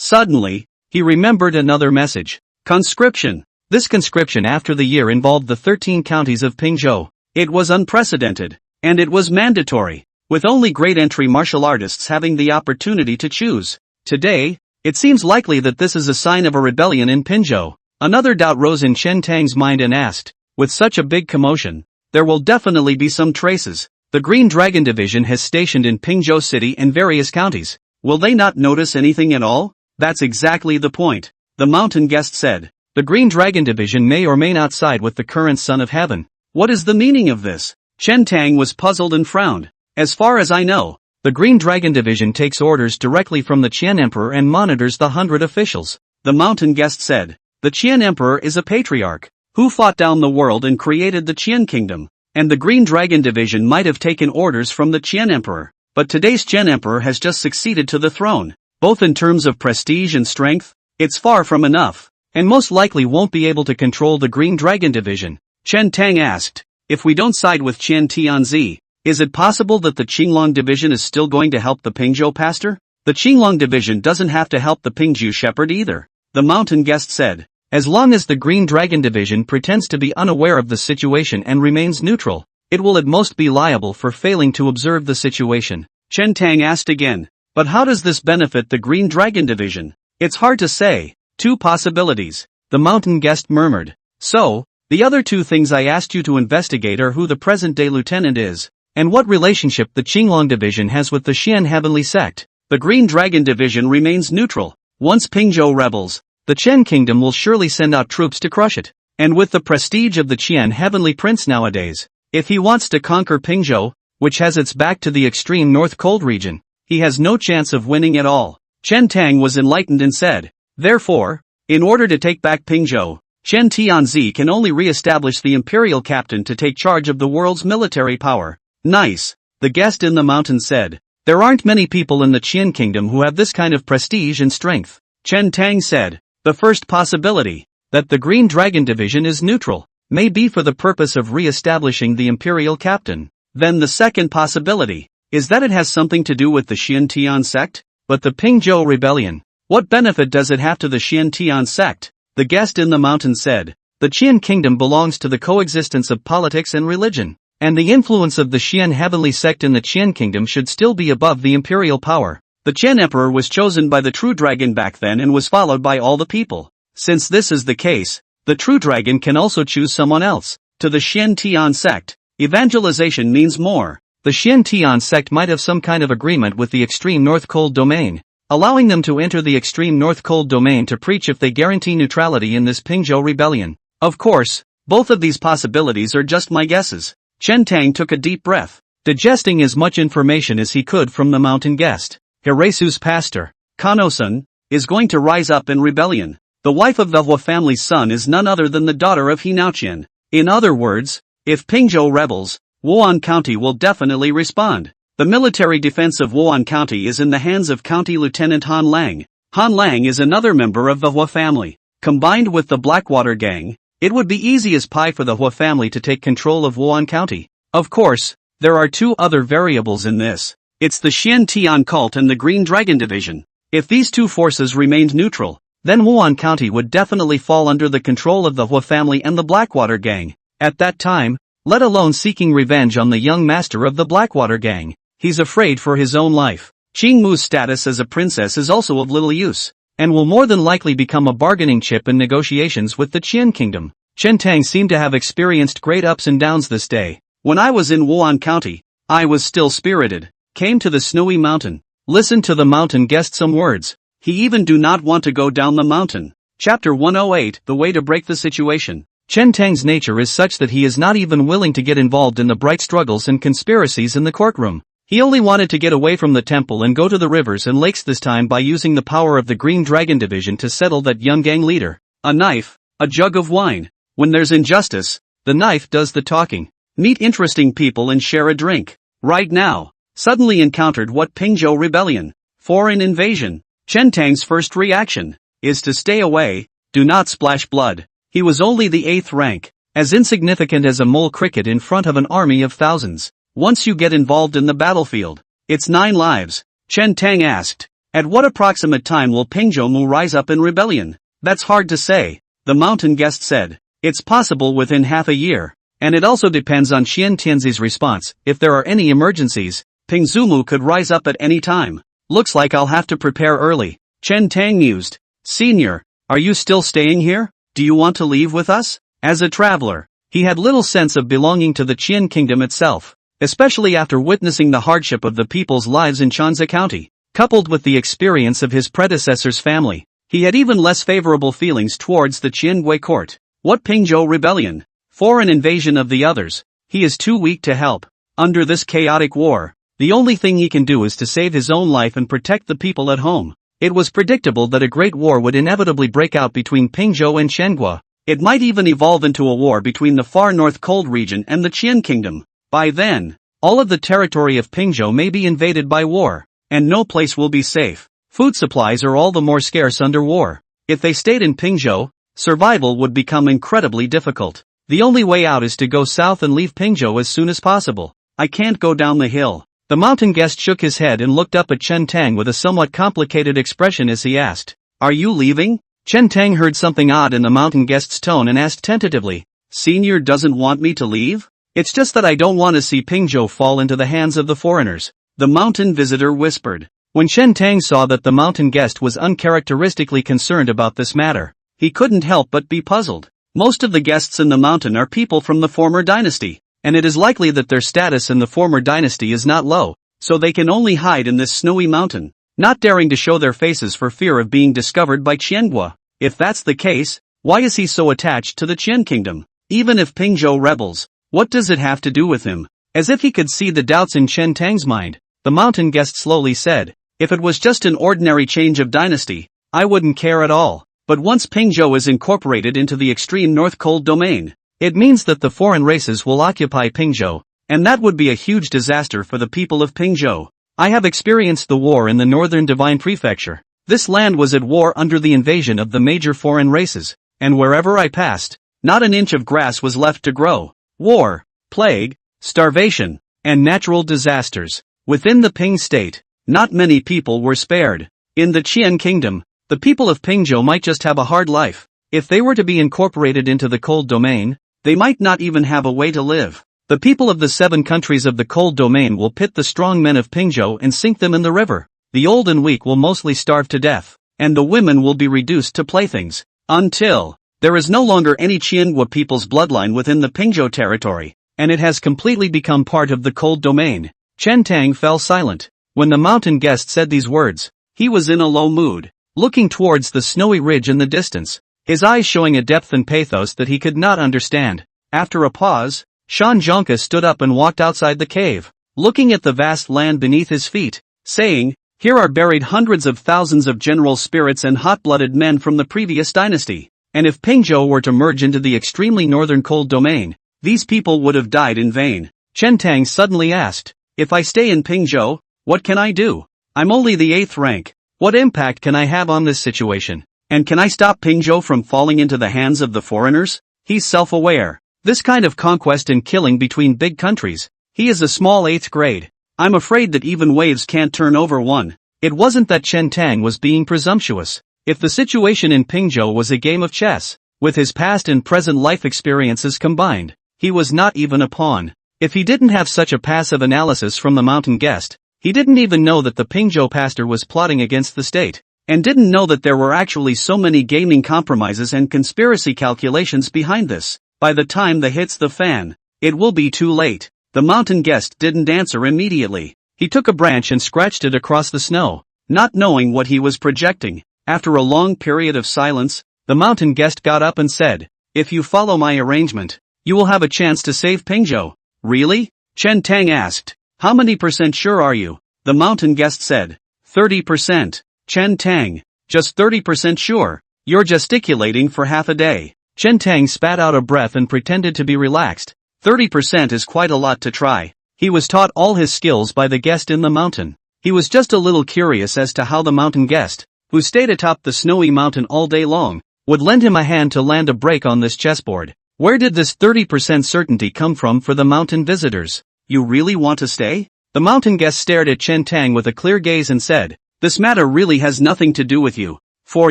Suddenly, he remembered another message. Conscription. This conscription after the year involved the 13 counties of Pingzhou. It was unprecedented, and it was mandatory, with only great entry martial artists having the opportunity to choose. Today, it seems likely that this is a sign of a rebellion in Pingzhou. Another doubt rose in Chen Tang's mind and asked, with such a big commotion, there will definitely be some traces. The Green Dragon Division has stationed in Pingzhou City and various counties. Will they not notice anything at all? That's exactly the point, the mountain guest said. The Green Dragon Division may or may not side with the current Son of Heaven. What is the meaning of this? Chen Tang was puzzled and frowned. As far as I know, the Green Dragon Division takes orders directly from the Qian Emperor and monitors the 100 officials, the mountain guest said. The Qian Emperor is a patriarch, who fought down the world and created the Qian kingdom, and the Green Dragon Division might have taken orders from the Qian Emperor, but today's Qian Emperor has just succeeded to the throne, both in terms of prestige and strength. It's far from enough, and most likely won't be able to control the Green Dragon Division. Chen Tang asked, if we don't side with Qian Tianzi, is it possible that the Qinglong Division is still going to help the Pingzhou pastor? The Qinglong Division doesn't have to help the Pingzhou shepherd either, the mountain guest said. As long as the Green Dragon Division pretends to be unaware of the situation and remains neutral, it will at most be liable for failing to observe the situation. Chen Tang asked again, but how does this benefit the Green Dragon Division? It's hard to say. 2 possibilities, the mountain guest murmured. So, the other 2 things I asked you to investigate are who the present-day lieutenant is, and what relationship the Qinglong Division has with the Xian Heavenly Sect. The Green Dragon Division remains neutral. Once Pingzhou rebels, the Qian Kingdom will surely send out troops to crush it. And with the prestige of the Qian Heavenly Prince nowadays, if he wants to conquer Pingzhou, which has its back to the extreme North Cold region, he has no chance of winning at all. Chen Tang was enlightened and said, therefore, in order to take back Pingzhou, Chen Tianzi can only re-establish the imperial captain to take charge of the world's military power. Nice, the guest in the mountain said. There aren't many people in the Qian Kingdom who have this kind of prestige and strength. Chen Tang said, the first possibility, that the Green Dragon Division is neutral, may be for the purpose of re-establishing the imperial captain. Then the second possibility, is that it has something to do with the Xian Tian sect? But the Pingzhou rebellion, what benefit does it have to the Xian Tian sect? The guest in the mountain said, the Qian Kingdom belongs to the coexistence of politics and religion, and the influence of the Xian Heavenly Sect in the Qian Kingdom should still be above the imperial power. The Qian Emperor was chosen by the True Dragon back then and was followed by all the people. Since this is the case, the True Dragon can also choose someone else. To the Xian Tian sect, evangelization means more. The Xian Tian sect might have some kind of agreement with the extreme North Cold domain, allowing them to enter the extreme North Cold domain to preach if they guarantee neutrality in this Pingzhou rebellion. Of course, both of these possibilities are just my guesses. Chen Tang took a deep breath, digesting as much information as he could from the mountain guest. Hiresu's pastor, Kano-san, is going to rise up in rebellion. The wife of the Hua family's son is none other than the daughter of Hinao-qian. In other words, if Pingzhou rebels, Wan County will definitely respond. The military defense of Wan County is in the hands of County Lieutenant Han Lang. Han Lang is another member of the Hua family. Combined with the Blackwater gang, it would be easy as pie for the Hua family to take control of Wan County. Of course, there are two other variables in this. It's the Xian Tian cult and the Green Dragon division. If these two forces remained neutral, then Wan County would definitely fall under the control of the Hua family and the Blackwater gang. At that time, let alone seeking revenge on the young master of the Blackwater gang, he's afraid for his own life. Qing Mu's status as a princess is also of little use, and will more than likely become a bargaining chip in negotiations with the Qian kingdom. Chen Tang seemed to have experienced great ups and downs this day. When I was in Wan County, I was still spirited, came to the snowy mountain, listened to the mountain guest some words. He even do not want to go down the mountain. Chapter 108, The Way to Break the Situation. Chen Tang's nature is such that he is not even willing to get involved in the bright struggles and conspiracies in the courtroom. He only wanted to get away from the temple and go to the rivers and lakes, this time by using the power of the Green Dragon division to settle that young gang leader. A knife, a jug of wine. When there's injustice, the knife does the talking. Meet interesting people and share a drink. Right now, suddenly encountered what Pingzhou rebellion, foreign invasion. Chen Tang's first reaction is to stay away, do not splash blood. He was only the 8th rank, as insignificant as a mole cricket in front of an army of thousands. Once you get involved in the battlefield, it's 9 lives. Chen Tang asked, at what approximate time will Pingzhou rise up in rebellion? That's hard to say, the mountain guest said. It's possible within half a year, and it also depends on Xian Tianzi's response. If there are any emergencies, Pingzhou could rise up at any time. Looks like I'll have to prepare early. Chen Tang mused. Senior, are you still staying here? Do you want to leave with us? As a traveler, he had little sense of belonging to the Qian kingdom itself, especially after witnessing the hardship of the people's lives in Chanza County. Coupled with the experience of his predecessor's family, he had even less favorable feelings towards the Qiangui court. What Pingzhou rebellion? Foreign invasion of the others. He is too weak to help. Under this chaotic war, the only thing he can do is to save his own life and protect the people at home. It was predictable that a great war would inevitably break out between Pingzhou and Qiangua. It might even evolve into a war between the far north cold region and the Qian kingdom. By then, all of the territory of Pingzhou may be invaded by war, and no place will be safe. Food supplies are all the more scarce under war. If they stayed in Pingzhou, survival would become incredibly difficult. The only way out is to go south and leave Pingzhou as soon as possible. I can't go down the hill. The mountain guest shook his head and looked up at Chen Tang with a somewhat complicated expression as he asked, are you leaving? Chen Tang heard something odd in the mountain guest's tone and asked tentatively, Senior doesn't want me to leave? It's just that I don't want to see Pingzhou fall into the hands of the foreigners, the mountain visitor whispered. When Chen Tang saw that the mountain guest was uncharacteristically concerned about this matter, he couldn't help but be puzzled. Most of the guests in the mountain are people from the former dynasty, and it is likely that their status in the former dynasty is not low, so they can only hide in this snowy mountain, not daring to show their faces for fear of being discovered by Qiangua. If that's the case, why is he so attached to the Qian kingdom? Even if Pingzhou rebels, what does it have to do with him? As if he could see the doubts in Chen Tang's mind, the mountain guest slowly said, if it was just an ordinary change of dynasty, I wouldn't care at all. But once Pingzhou is incorporated into the extreme north cold domain, it means that the foreign races will occupy Pingzhou, and that would be a huge disaster for the people of Pingzhou. I have experienced the war in the northern Divine Prefecture. This land was at war under the invasion of the major foreign races, and wherever I passed, not an inch of grass was left to grow. War, plague, starvation, and natural disasters. Within the Ping state, not many people were spared. In the Qian kingdom, the people of Pingzhou might just have a hard life. If they were to be incorporated into the cold domain, they might not even have a way to live. The people of the 7 countries of the cold domain will pit the strong men of Pingzhou and sink them in the river. The old and weak will mostly starve to death, and the women will be reduced to playthings, until there is no longer any Qiangua people's bloodline within the Pingzhou territory, and it has completely become part of the cold domain. Chen Tang fell silent. When the mountain guest said these words, he was in a low mood. Looking towards the snowy ridge in the distance, his eyes showing a depth and pathos that he could not understand. After a pause, Shan Zhongka stood up and walked outside the cave, looking at the vast land beneath his feet, saying, "Here are buried hundreds of thousands of general spirits and hot-blooded men from the previous dynasty, and if Pingzhou were to merge into the extremely northern cold domain, these people would have died in vain." Chen Tang suddenly asked, "If I stay in Pingzhou, what can I do? I'm only the 8th rank. What impact can I have on this situation? And can I stop Pingzhou from falling into the hands of the foreigners?" He's self-aware. This kind of conquest and killing between big countries. He is a small 8th grade. I'm afraid that even waves can't turn over one. It wasn't that Chen Tang was being presumptuous. If the situation in Pingzhou was a game of chess, with his past and present life experiences combined, he was not even a pawn. If he didn't have such a passive analysis from the mountain guest, he didn't even know that the Pingzhou pastor was plotting against the state, and didn't know that there were actually so many gaming compromises and conspiracy calculations behind this. By the time the hits the fan, it will be too late. The mountain guest didn't answer immediately. He took a branch and scratched it across the snow, not knowing what he was projecting. After a long period of silence, the mountain guest got up and said, "If you follow my arrangement, you will have a chance to save Pingzhou." "Really?" Chen Tang asked. "How many percent sure are you?" The mountain guest said. 30%. Chen Tang, just 30% sure? You're gesticulating for half a day. Chen Tang spat out a breath and pretended to be relaxed. 30% is quite a lot to try. He was taught all his skills by the guest in the mountain. He was just a little curious as to how the mountain guest, who stayed atop the snowy mountain all day long, would lend him a hand to land a break on this chessboard. Where did this 30% certainty come from for the mountain visitors? "You really want to stay?" The mountain guest stared at Chen Tang with a clear gaze and said, "This matter really has nothing to do with you. For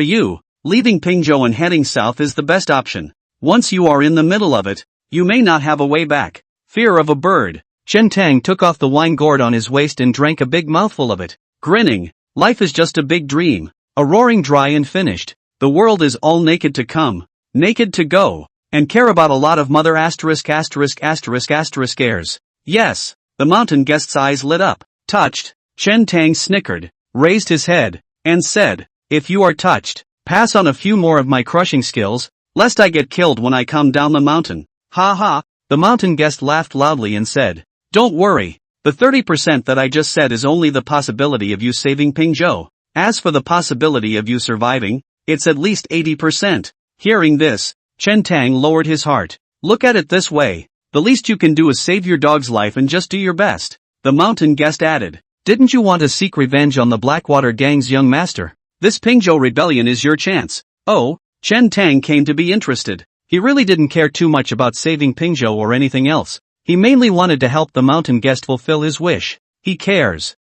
you, leaving Pingzhou and heading south is the best option. Once you are in the middle of it, you may not have a way back." Fear of a bird. Chen Tang took off the wine gourd on his waist and drank a big mouthful of it, grinning. Life is just a big dream, a roaring dry and finished. The world is all naked to come, naked to go, and care about a lot of mother airs. Yes. The mountain guest's eyes lit up. Touched? Chen Tang snickered, raised his head, and said, "If you are touched, pass on a few more of my crushing skills, lest I get killed when I come down the mountain." "Ha ha." The mountain guest laughed loudly and said, "Don't worry, the 30% that I just said is only the possibility of you saving Pingzhou. As for the possibility of you surviving, it's at least 80%. Hearing this, Chen Tang lowered his heart. "Look at it this way. The least you can do is save your dog's life and just do your best." The mountain guest added, "Didn't you want to seek revenge on the Blackwater Gang's young master? This Pingzhou rebellion is your chance." Oh, Chen Tang came to be interested. He really didn't care too much about saving Pingzhou or anything else. He mainly wanted to help the mountain guest fulfill his wish. He cares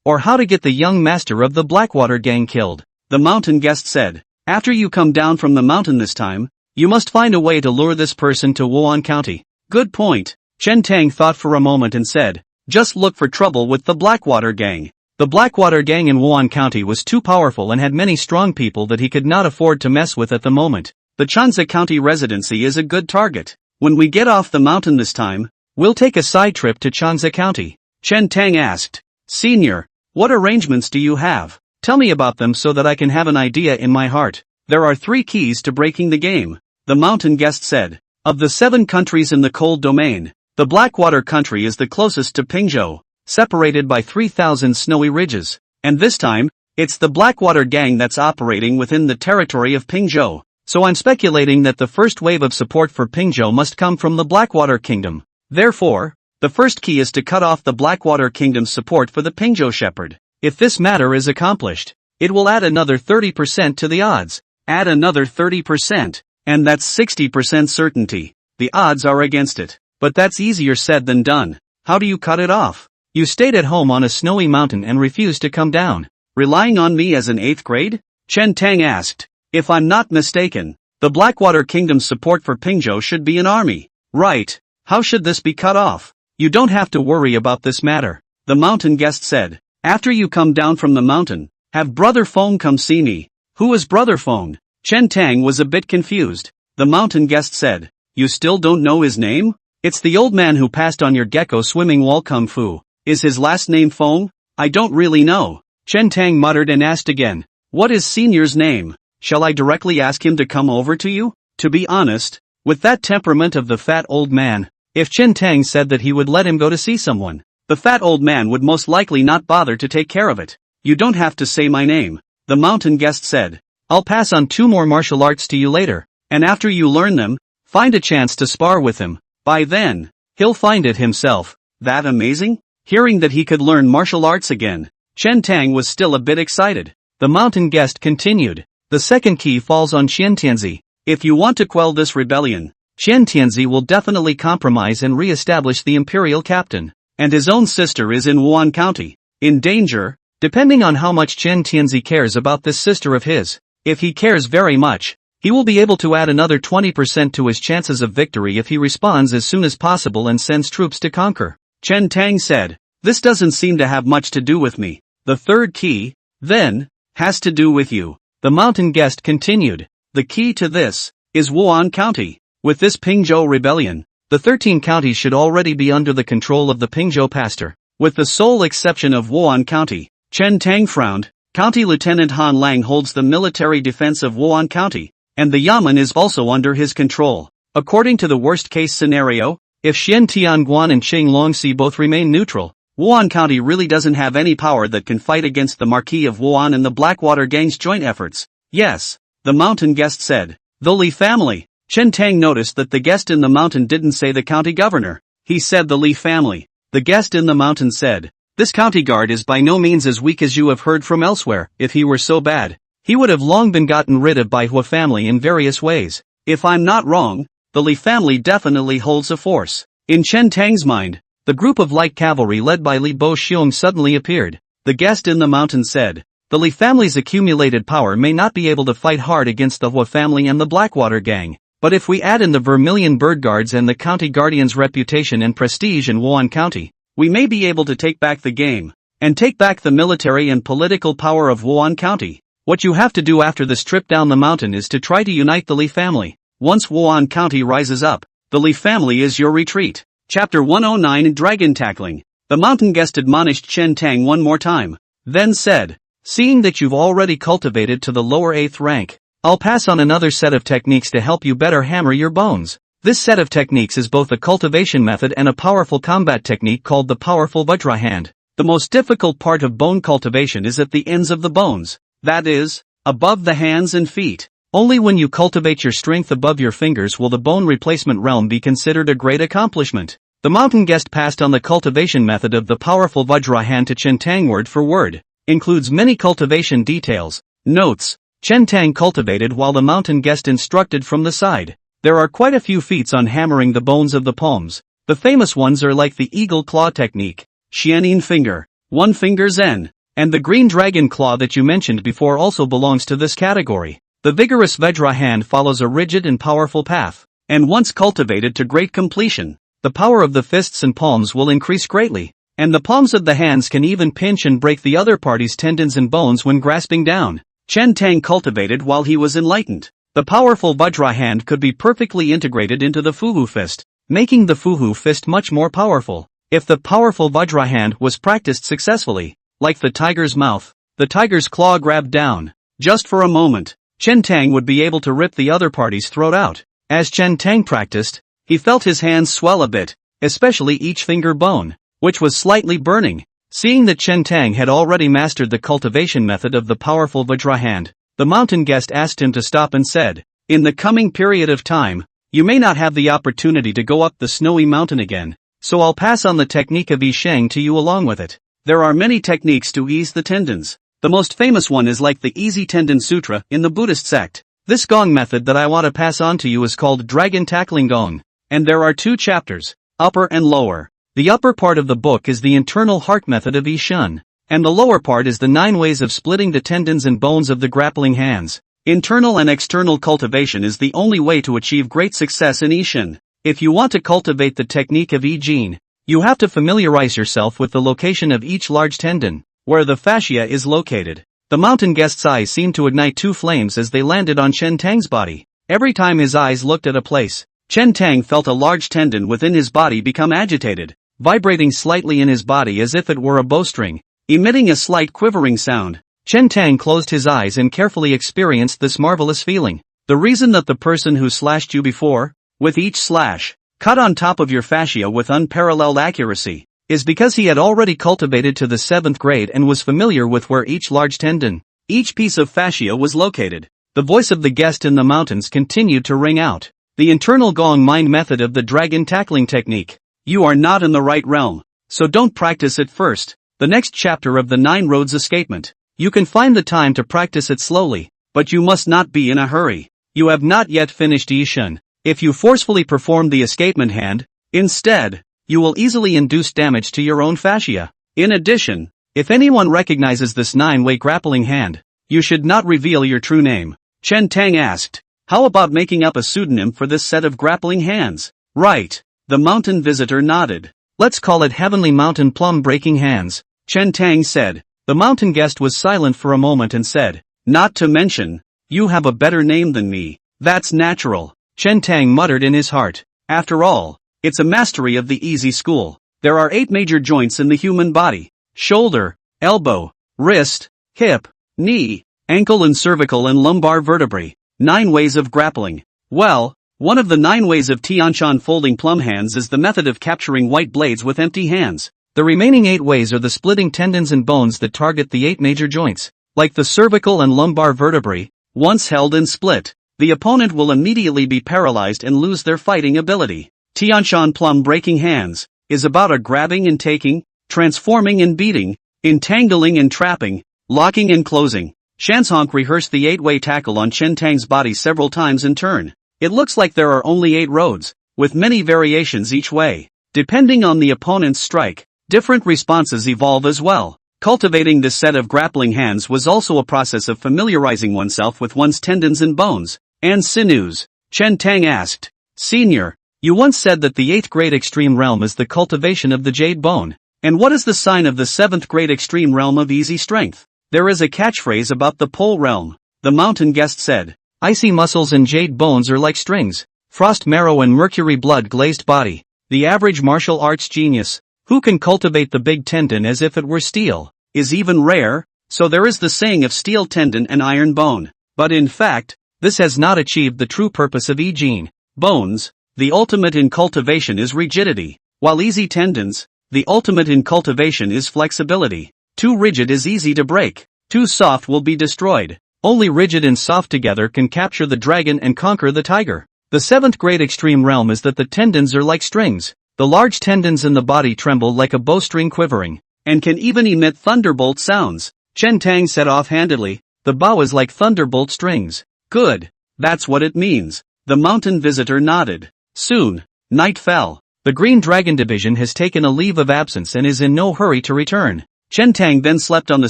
or how to get the young master of the Blackwater Gang killed. The mountain guest said, "After you come down from the mountain this time, you must find a way to lure this person to Wan County." "Good point." Chen Tang thought for a moment and said, "Just look for trouble with the Blackwater Gang." The Blackwater Gang in Wan County was too powerful and had many strong people that he could not afford to mess with at the moment. The Chanza County residency is a good target. When we get off the mountain this time, we'll take a side trip to Chanza County. Chen Tang asked, "Senior, what arrangements do you have? Tell me about them so that I can have an idea in my heart." "There are 3 keys to breaking the game," the mountain guest said. "Of the 7 countries in the cold domain, the Blackwater country is the closest to Pingzhou, separated by 3,000 snowy ridges. And this time, it's the Blackwater Gang that's operating within the territory of Pingzhou. So I'm speculating that the first wave of support for Pingzhou must come from the Blackwater Kingdom. Therefore, the first key is to cut off the Blackwater Kingdom's support for the Pingzhou Shepherd. If this matter is accomplished, it will add another 30% to the odds. Add another 30%, and that's 60% certainty. The odds are against it. But that's easier said than done. How do you cut it off? You stayed at home on a snowy mountain and refused to come down. Relying on me as an 8th grade? Chen Tang asked. If I'm not mistaken, the Blackwater Kingdom's support for Pingzhou should be an army. Right. How should this be cut off? You don't have to worry about this matter, the mountain guest said. After you come down from the mountain, have Brother Feng come see me. Who is Brother Feng? Chen Tang was a bit confused. The mountain guest said, You still don't know his name? It's the old man who passed on your gecko swimming wall kung fu. Is his last name Feng? I don't really know. Chen Tang muttered and asked again, What is Senior's name? Shall I directly ask him to come over to you? To be honest, with that temperament of the fat old man, if Chen Tang said that he would let him go to see someone, the fat old man would most likely not bother to take care of it. You don't have to say my name, the mountain guest said. I'll pass on 2 more martial arts to you later, and after you learn them, find a chance to spar with him. By then, he'll find it himself. That amazing? Hearing that he could learn martial arts again, Chen Tang was still a bit excited. The mountain guest continued. The second key falls on Xiantianzi. If you want to quell this rebellion, Xiantianzi will definitely compromise and re-establish the imperial captain. And his own sister is in Wan County, in danger, depending on how much Xiantianzi cares about this sister of his. If he cares very much, he will be able to add another 20% to his chances of victory if he responds as soon as possible and sends troops to conquer. Chen Tang said, this doesn't seem to have much to do with me. The third key, then, has to do with you. The mountain guest continued. The key to this is Wan County. With this Pingzhou rebellion, the 13 counties should already be under the control of the Pingzhou pastor. With the sole exception of Wan County, Chen Tang frowned. County Lieutenant Han Lang holds the military defense of Wan County, and the Yamen is also under his control. According to the worst-case scenario, if Xian Tianguan and Qing Longxi both remain neutral, Wan County really doesn't have any power that can fight against the Marquis of Wuan and the Blackwater Gang's joint efforts. Yes, the mountain guest said. The Li family. Chen Tang noticed that the guest in the mountain didn't say the county governor. He said the Li family. The guest in the mountain said, this county guard is by no means as weak as you have heard from elsewhere. If he were so bad, he would have long been gotten rid of by Hua family in various ways. If I'm not wrong, the Li family definitely holds a force. In Chen Tang's mind, the group of light cavalry led by Li Bo Xiong suddenly appeared. The guest in the mountain said, the Li family's accumulated power may not be able to fight hard against the Hua family and the Blackwater Gang, but if we add in the Vermilion Bird Guards and the county guardian's reputation and prestige in Wan County, we may be able to take back the game, and take back the military and political power of Wan County. What you have to do after this trip down the mountain is to try to unite the Li family. Once Wan County rises up, the Li family is your retreat. Chapter 109 Dragon Tackling. The mountain guest admonished Chen Tang one more time, then said, seeing that you've already cultivated to the lower 8th rank, I'll pass on another set of techniques to help you better hammer your bones. This set of techniques is both a cultivation method and a powerful combat technique called the powerful Vajra hand. The most difficult part of bone cultivation is at the ends of the bones, that is, above the hands and feet. Only when you cultivate your strength above your fingers will the bone replacement realm be considered a great accomplishment. The mountain guest passed on the cultivation method of the powerful Vajra hand to Chen Tang word for word. Includes many cultivation details. Notes. Chen Tang cultivated while the mountain guest instructed from the side. There are quite a few feats on hammering the bones of the palms. The famous ones are like the eagle claw technique, Xianin finger, one finger zen, and the green dragon claw that you mentioned before also belongs to this category. The vigorous Vajra hand follows a rigid and powerful path, and once cultivated to great completion, the power of the fists and palms will increase greatly, and the palms of the hands can even pinch and break the other party's tendons and bones when grasping down. Chen Tang cultivated while he was enlightened. The powerful Vajra hand could be perfectly integrated into the Fuhu fist, making the Fuhu fist much more powerful. If the powerful Vajra hand was practiced successfully, like the tiger's mouth, the tiger's claw grabbed down, just for a moment, Chen Tang would be able to rip the other party's throat out. As Chen Tang practiced, he felt his hands swell a bit, especially each finger bone, which was slightly burning. Seeing that Chen Tang had already mastered the cultivation method of the powerful Vajra hand, the mountain guest asked him to stop and said, in the coming period of time, you may not have the opportunity to go up the snowy mountain again, so I'll pass on the technique of Yi Sheng to you along with it. There are many techniques to ease the tendons. The most famous one is like the Easy Tendon Sutra in the Buddhist sect. This gong method that I want to pass on to you is called Dragon Tackling Gong, and there are 2 chapters, upper and lower. The upper part of the book is the internal heart method of Yi Shun, and the lower part is the 9 ways of splitting the tendons and bones of the grappling hands. Internal and external cultivation is the only way to achieve great success in Yi Shun. If you want to cultivate the technique of Yi Jin, you have to familiarize yourself with the location of each large tendon, where the fascia is located. The mountain guest's eyes seemed to ignite 2 flames as they landed on Chen Tang's body. Every time his eyes looked at a place, Chen Tang felt a large tendon within his body become agitated, vibrating slightly in his body as if it were a bowstring, emitting a slight quivering sound. Chen Tang closed his eyes and carefully experienced this marvelous feeling. The reason that the person who slashed you before, with each slash, cut on top of your fascia with unparalleled accuracy, is because he had already cultivated to the 7th grade and was familiar with where each large tendon, each piece of fascia was located. The voice of the guest in the mountains continued to ring out. The internal gong mind method of the dragon tackling technique. You are not in the right realm, so don't practice it first. The next chapter of the 9 Roads Escapement. You can find the time to practice it slowly, but you must not be in a hurry. You have not yet finished Yishun. If you forcefully perform the escapement hand, instead, you will easily induce damage to your own fascia. In addition, if anyone recognizes this 9-way grappling hand, you should not reveal your true name. Chen Tang asked, how about making up a pseudonym for this set of grappling hands? Right. The mountain visitor nodded. Let's call it Heavenly Mountain Plum Breaking Hands, Chen Tang said. The mountain guest was silent for a moment and said, not to mention, you have a better name than me. That's natural, Chen Tang muttered in his heart. After all, it's a mastery of the easy school. There are 8 major joints in the human body: shoulder, elbow, wrist, hip, knee, ankle and cervical and lumbar vertebrae. 9 ways of grappling. Well, one of the 9 ways of Tianshan folding plum hands is the method of capturing white blades with empty hands. The remaining 8 ways are the splitting tendons and bones that target the 8 major joints. Like the cervical and lumbar vertebrae, once held and split, the opponent will immediately be paralyzed and lose their fighting ability. Tianshan plum breaking hands is about a grabbing and taking, transforming and beating, entangling and trapping, locking and closing. Shansonk rehearsed the 8-way tackle on Chen Tang's body several times in turn. It looks like there are only 8 roads, with many variations each way. Depending on the opponent's strike, different responses evolve as well. Cultivating this set of grappling hands was also a process of familiarizing oneself with one's tendons and bones, and sinews. Chen Tang asked, Senior, you once said that the 8th grade extreme realm is the cultivation of the jade bone. And what is the sign of the 7th grade extreme realm of easy strength? There is a catchphrase about the pole realm, the mountain guest said. Icy muscles and jade bones are like strings. Frost marrow and mercury blood glazed body. The average martial arts genius, who can cultivate the big tendon as if it were steel, is even rare, so there is the saying of steel tendon and iron bone. But in fact, this has not achieved the true purpose of gene. Bones, the ultimate in cultivation is rigidity, while easy tendons, the ultimate in cultivation is flexibility. Too rigid is easy to break, too soft will be destroyed. Only rigid and soft together can capture the dragon and conquer the tiger. The 7th grade extreme realm is that the tendons are like strings. The large tendons in the body tremble like a bowstring quivering, and can even emit thunderbolt sounds. Chen Tang said offhandedly, the bow is like thunderbolt strings. Good. That's what it means. The mountain visitor nodded. Soon, night fell. The Green Dragon Division has taken a leave of absence and is in no hurry to return. Chen Tang then slept on the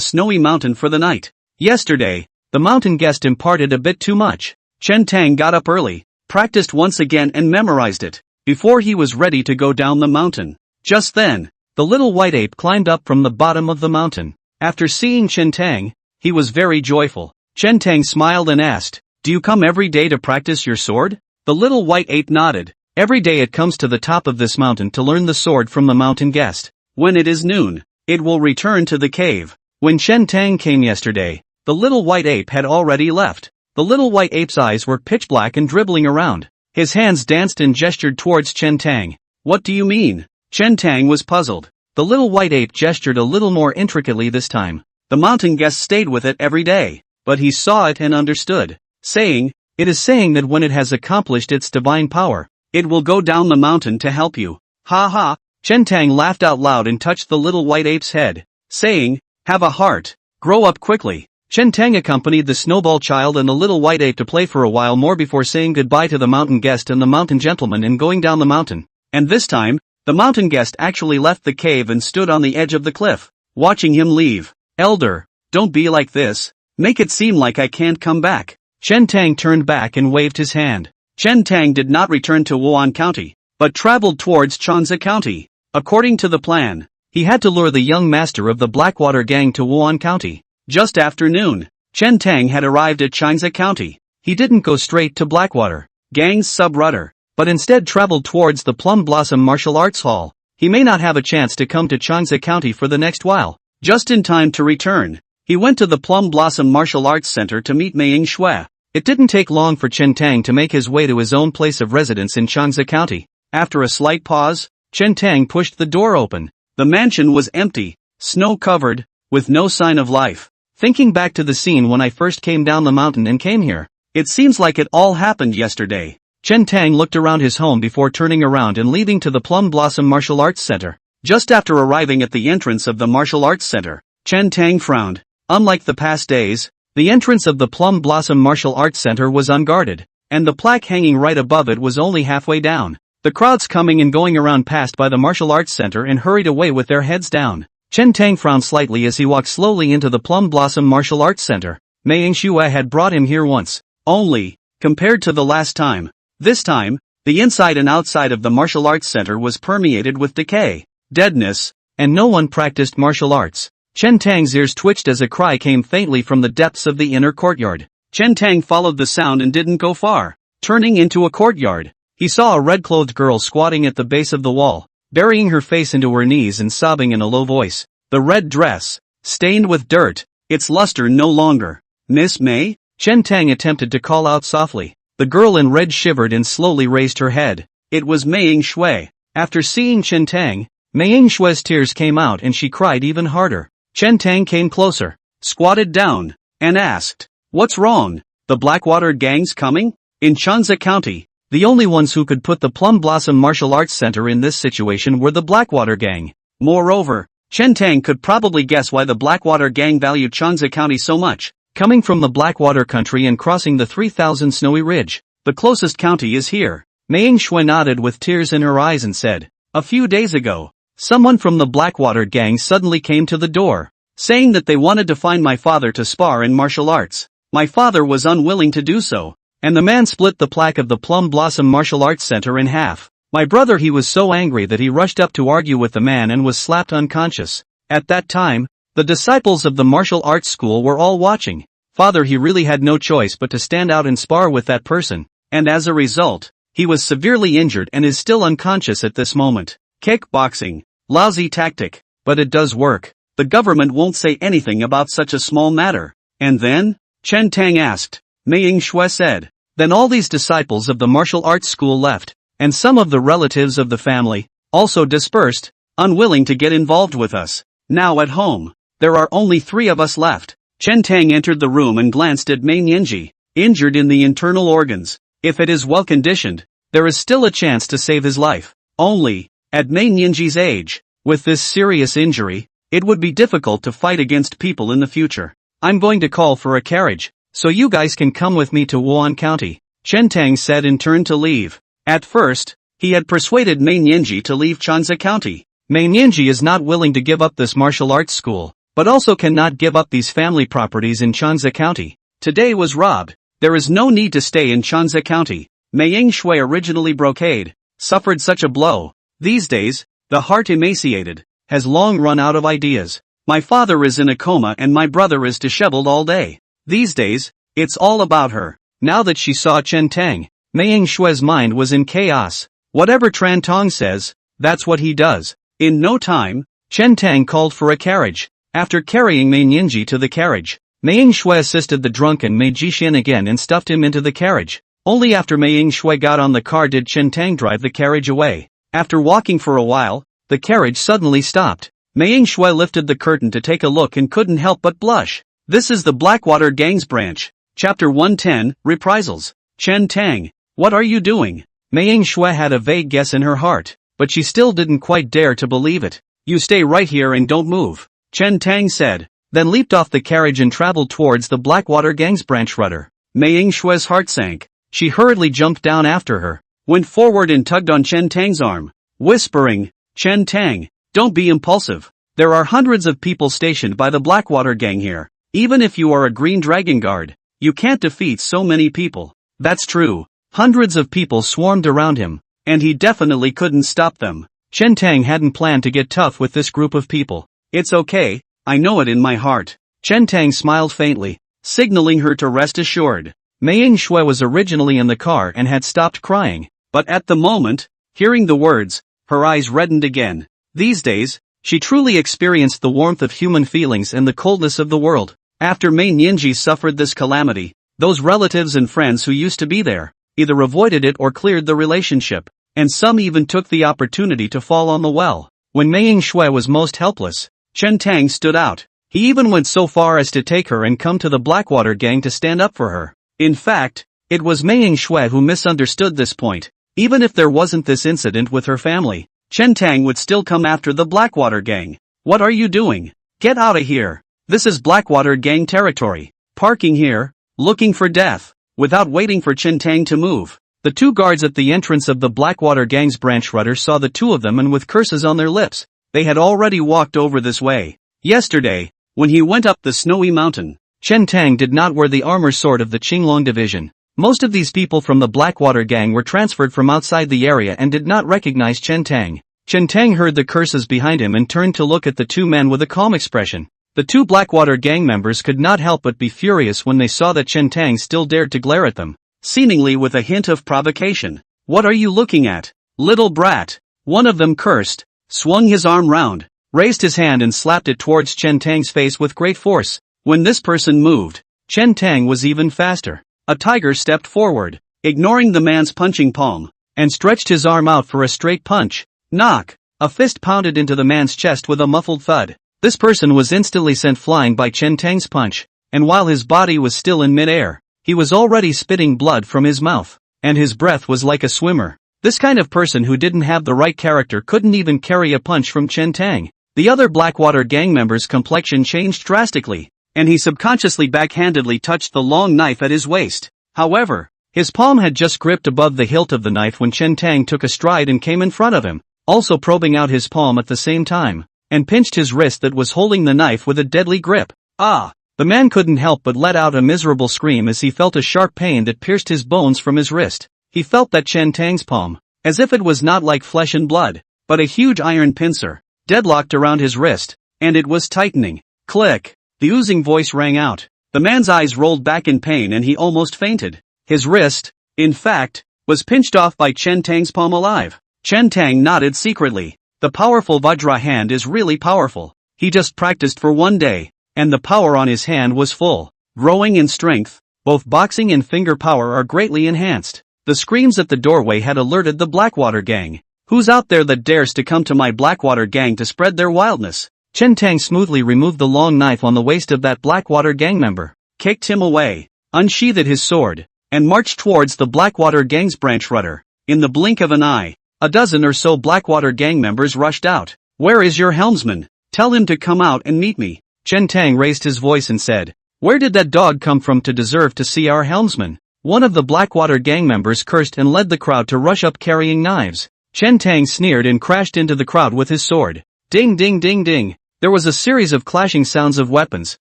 snowy mountain for the night. Yesterday, the mountain guest imparted a bit too much. Chen Tang got up early, practiced once again and memorized it, before he was ready to go down the mountain. Just then, the little white ape climbed up from the bottom of the mountain. After seeing Chen Tang, he was very joyful. Chen Tang smiled and asked, do you come every day to practice your sword? The little white ape nodded. Every day it comes to the top of this mountain to learn the sword from the mountain guest. When it is noon, it will return to the cave. When Chen Tang came yesterday, the little white ape had already left. The little white ape's eyes were pitch black and dribbling around. His hands danced and gestured towards Chen Tang. What do you mean? Chen Tang was puzzled. The little white ape gestured a little more intricately this time. The mountain guest stayed with it every day, but he saw it and understood. Saying, it is saying that when it has accomplished its divine power, it will go down the mountain to help you. Ha ha. Chen Tang laughed out loud and touched the little white ape's head, saying, have a heart. Grow up quickly. Chen Tang accompanied the snowball child and the little white ape to play for a while more before saying goodbye to the mountain guest and the mountain gentleman and going down the mountain. And this time, the mountain guest actually left the cave and stood on the edge of the cliff, watching him leave. Elder, don't be like this. Make it seem like I can't come back. Chen Tang turned back and waved his hand. Chen Tang did not return to Wan County, but traveled towards Chanza County. According to the plan, he had to lure the young master of the Blackwater gang to Wan County. Just after noon, Chen Tang had arrived at Chanza County. He didn't go straight to Blackwater gang's subrutter, but instead traveled towards the Plum Blossom Martial Arts Hall. He may not have a chance to come to Chanza County for the next while. Just in time to return, He went to the Plum Blossom Martial Arts Center to meet Mei Shui. It didn't take long for Chen Tang to make his way to his own place of residence in Changsa County. After a slight pause, Chen Tang pushed the door open. The mansion was empty, snow-covered, with no sign of life. Thinking back to the scene when I first came down the mountain and came here, it seems like it all happened yesterday. Chen Tang looked around his home before turning around and leaving to the Plum Blossom Martial Arts Center. Just after arriving at the entrance of the Martial Arts Center, Chen Tang frowned. Unlike the past days, the entrance of the Plum Blossom Martial Arts Center was unguarded, and the plaque hanging right above it was only halfway down. The crowds coming and going around passed by the Martial Arts Center and hurried away with their heads down. Chen Tang frowned slightly as he walked slowly into the Plum Blossom Martial Arts Center. Mei Shui had brought him here once, only, compared to the last time. This time, the inside and outside of the Martial Arts Center was permeated with decay, deadness, and no one practiced martial arts. Chen Tang's ears twitched as a cry came faintly from the depths of the inner courtyard. Chen Tang followed the sound and didn't go far. Turning into a courtyard, he saw a red-clothed girl squatting at the base of the wall, burying her face into her knees and sobbing in a low voice. The red dress, stained with dirt, its luster no longer. "Miss Mei?" Chen Tang attempted to call out softly. The girl in red shivered and slowly raised her head. It was Mei Shui. After seeing Chen Tang, Mei Shui's tears came out and she cried even harder. Chen Tang came closer, squatted down, and asked, "What's wrong? The Blackwater gang's coming?" In Changsa County, the only ones who could put the Plum Blossom Martial Arts Center in this situation were the Blackwater gang. Moreover, Chen Tang could probably guess why the Blackwater gang valued Changsa County so much. Coming from the Blackwater country and crossing the 3,000 snowy ridge, the closest county is here. Mei Shui nodded with tears in her eyes and said, "A few days ago, someone from the Blackwater gang suddenly came to the door, saying that they wanted to find my father to spar in martial arts. My father was unwilling to do so, and the man split the plaque of the Plum Blossom Martial Arts Center in half. My brother, he was so angry that he rushed up to argue with the man and was slapped unconscious. At that time, the disciples of the martial arts school were all watching. Father, he really had no choice but to stand out and spar with that person, and as a result, he was severely injured and is still unconscious at this moment. Kickboxing. Lousy tactic, but it does work. The government won't say anything about such a small matter." "And then?" Chen Tang asked. Mei Shui said, "Then all these disciples of the martial arts school left, and some of the relatives of the family also dispersed, unwilling to get involved with us. Now at home, there are only 3 of us left." Chen Tang entered the room and glanced at Mei Yanji, injured in the internal organs. If it is well conditioned, there is still a chance to save his life. Only, at Mei Yanji's age, with this serious injury, it would be difficult to fight against people in the future. "I'm going to call for a carriage, so you guys can come with me to Wan County," Chen Tang said and turned to leave. At first, he had persuaded Mei Yanji to leave Changsa County. Mei Yanji is not willing to give up this martial arts school, but also cannot give up these family properties in Changsa County. Today was robbed. There is no need to stay in Changsa County. Mei Shui, originally brocade, suffered such a blow. These days, the heart emaciated, has long run out of ideas. My father is in a coma and my brother is disheveled all day. These days, it's all about her. Now that she saw Chen Tang, Mei Shui's mind was in chaos. Whatever Tran Tong says, that's what he does. In no time, Chen Tang called for a carriage. After carrying Mei Yanji to the carriage, Mei Shui assisted the drunken Mei Jixin again and stuffed him into the carriage. Only after Mei Shui got on the car did Chen Tang drive the carriage away. After walking for a while, the carriage suddenly stopped. Mei Shui lifted the curtain to take a look and couldn't help but blush. This is the Blackwater Gang's branch. Chapter 110, Reprisals. Chen Tang, what are you doing? Mei Shui had a vague guess in her heart, but she still didn't quite dare to believe it. You stay right here and don't move, Chen Tang said, then leaped off the carriage and traveled towards the Blackwater Gang's branch rudder. Mei Shui's heart sank. She hurriedly jumped down after her, went forward and tugged on Chen Tang's arm, whispering, "Chen Tang, don't be impulsive. There are hundreds of people stationed by the Blackwater Gang here. Even if you are a Green Dragon Guard, you can't defeat so many people." That's true. Hundreds of people swarmed around him, and he definitely couldn't stop them. Chen Tang hadn't planned to get tough with this group of people. "It's okay, I know it in my heart." Chen Tang smiled faintly, signaling her to rest assured. Mei Shui was originally in the car and had stopped crying, but at the moment, hearing the words, her eyes reddened again. These days, She truly experienced the warmth of human feelings and the coldness of the world. After Mei Nianji suffered this calamity, those relatives and friends who used to be there either avoided it or cleared the relationship, and some even took the opportunity to fall on the well. When Mei Yingshui was most helpless, Chen Tang stood out. He even went so far as to take her and come to the Blackwater gang to stand up for her. In fact, it was Mei Yingshui who misunderstood this point. Even if there wasn't this incident with her family, Chen Tang would still come after the Blackwater gang. What are you doing? Get out of here. This is Blackwater gang territory. Parking here, looking for death. Without waiting for Chen Tang to move, the two guards at the entrance of the Blackwater gang's branch rudder saw the two of them, and with curses on their lips, they had already walked over this way. Yesterday, when he went up the snowy mountain, Chen Tang did not wear the armor sword of the Qinglong division. Most of these people from the Blackwater gang were transferred from outside the area and did not recognize Chen Tang. Chen Tang heard the curses behind him and turned to look at the two men with a calm expression. The two Blackwater gang members could not help but be furious when they saw that Chen Tang still dared to glare at them, seemingly with a hint of provocation. What are you looking at, little brat? One of them cursed, swung his arm round, raised his hand and slapped it towards Chen Tang's face with great force. When this person moved, Chen Tang was even faster. A tiger stepped forward, ignoring the man's punching palm, and stretched his arm out for a straight punch. Knock! A fist pounded into the man's chest with a muffled thud. This person was instantly sent flying by Chen Tang's punch, and while his body was still in mid-air, he was already spitting blood from his mouth, and his breath was like a swimmer. This kind of person who didn't have the right character couldn't even carry a punch from Chen Tang. The other Blackwater gang member's complexion changed drastically, and he subconsciously backhandedly touched the long knife at his waist. However, his palm had just gripped above the hilt of the knife when Chen Tang took a stride and came in front of him, also probing out his palm at the same time, and pinched his wrist that was holding the knife with a deadly grip. Ah! The man couldn't help but let out a miserable scream as he felt a sharp pain that pierced his bones from his wrist. He felt that Chen Tang's palm, as if it was not like flesh and blood, but a huge iron pincer, deadlocked around his wrist, and it was tightening. Click! The oozing voice rang out. The man's eyes rolled back in pain and he almost fainted. His wrist, in fact, was pinched off by Chen Tang's palm alive. Chen Tang nodded secretly. The powerful Vajra hand is really powerful. He just practiced for one day, and the power on his hand was full. Growing in strength, both boxing and finger power are greatly enhanced. The screams at the doorway had alerted the Blackwater gang. Who's out there that dares to come to my Blackwater gang to spread their wildness? Chen Tang smoothly removed the long knife on the waist of that Blackwater gang member, kicked him away, unsheathed his sword, and marched towards the Blackwater gang's branch rudder. In the blink of an eye, a dozen or so Blackwater gang members rushed out. Where is your helmsman? Tell him to come out and meet me. Chen Tang raised his voice and said, where did that dog come from to deserve to see our helmsman? One of the Blackwater gang members cursed and led the crowd to rush up carrying knives. Chen Tang sneered and crashed into the crowd with his sword. Ding ding ding ding. There was a series of clashing sounds of weapons,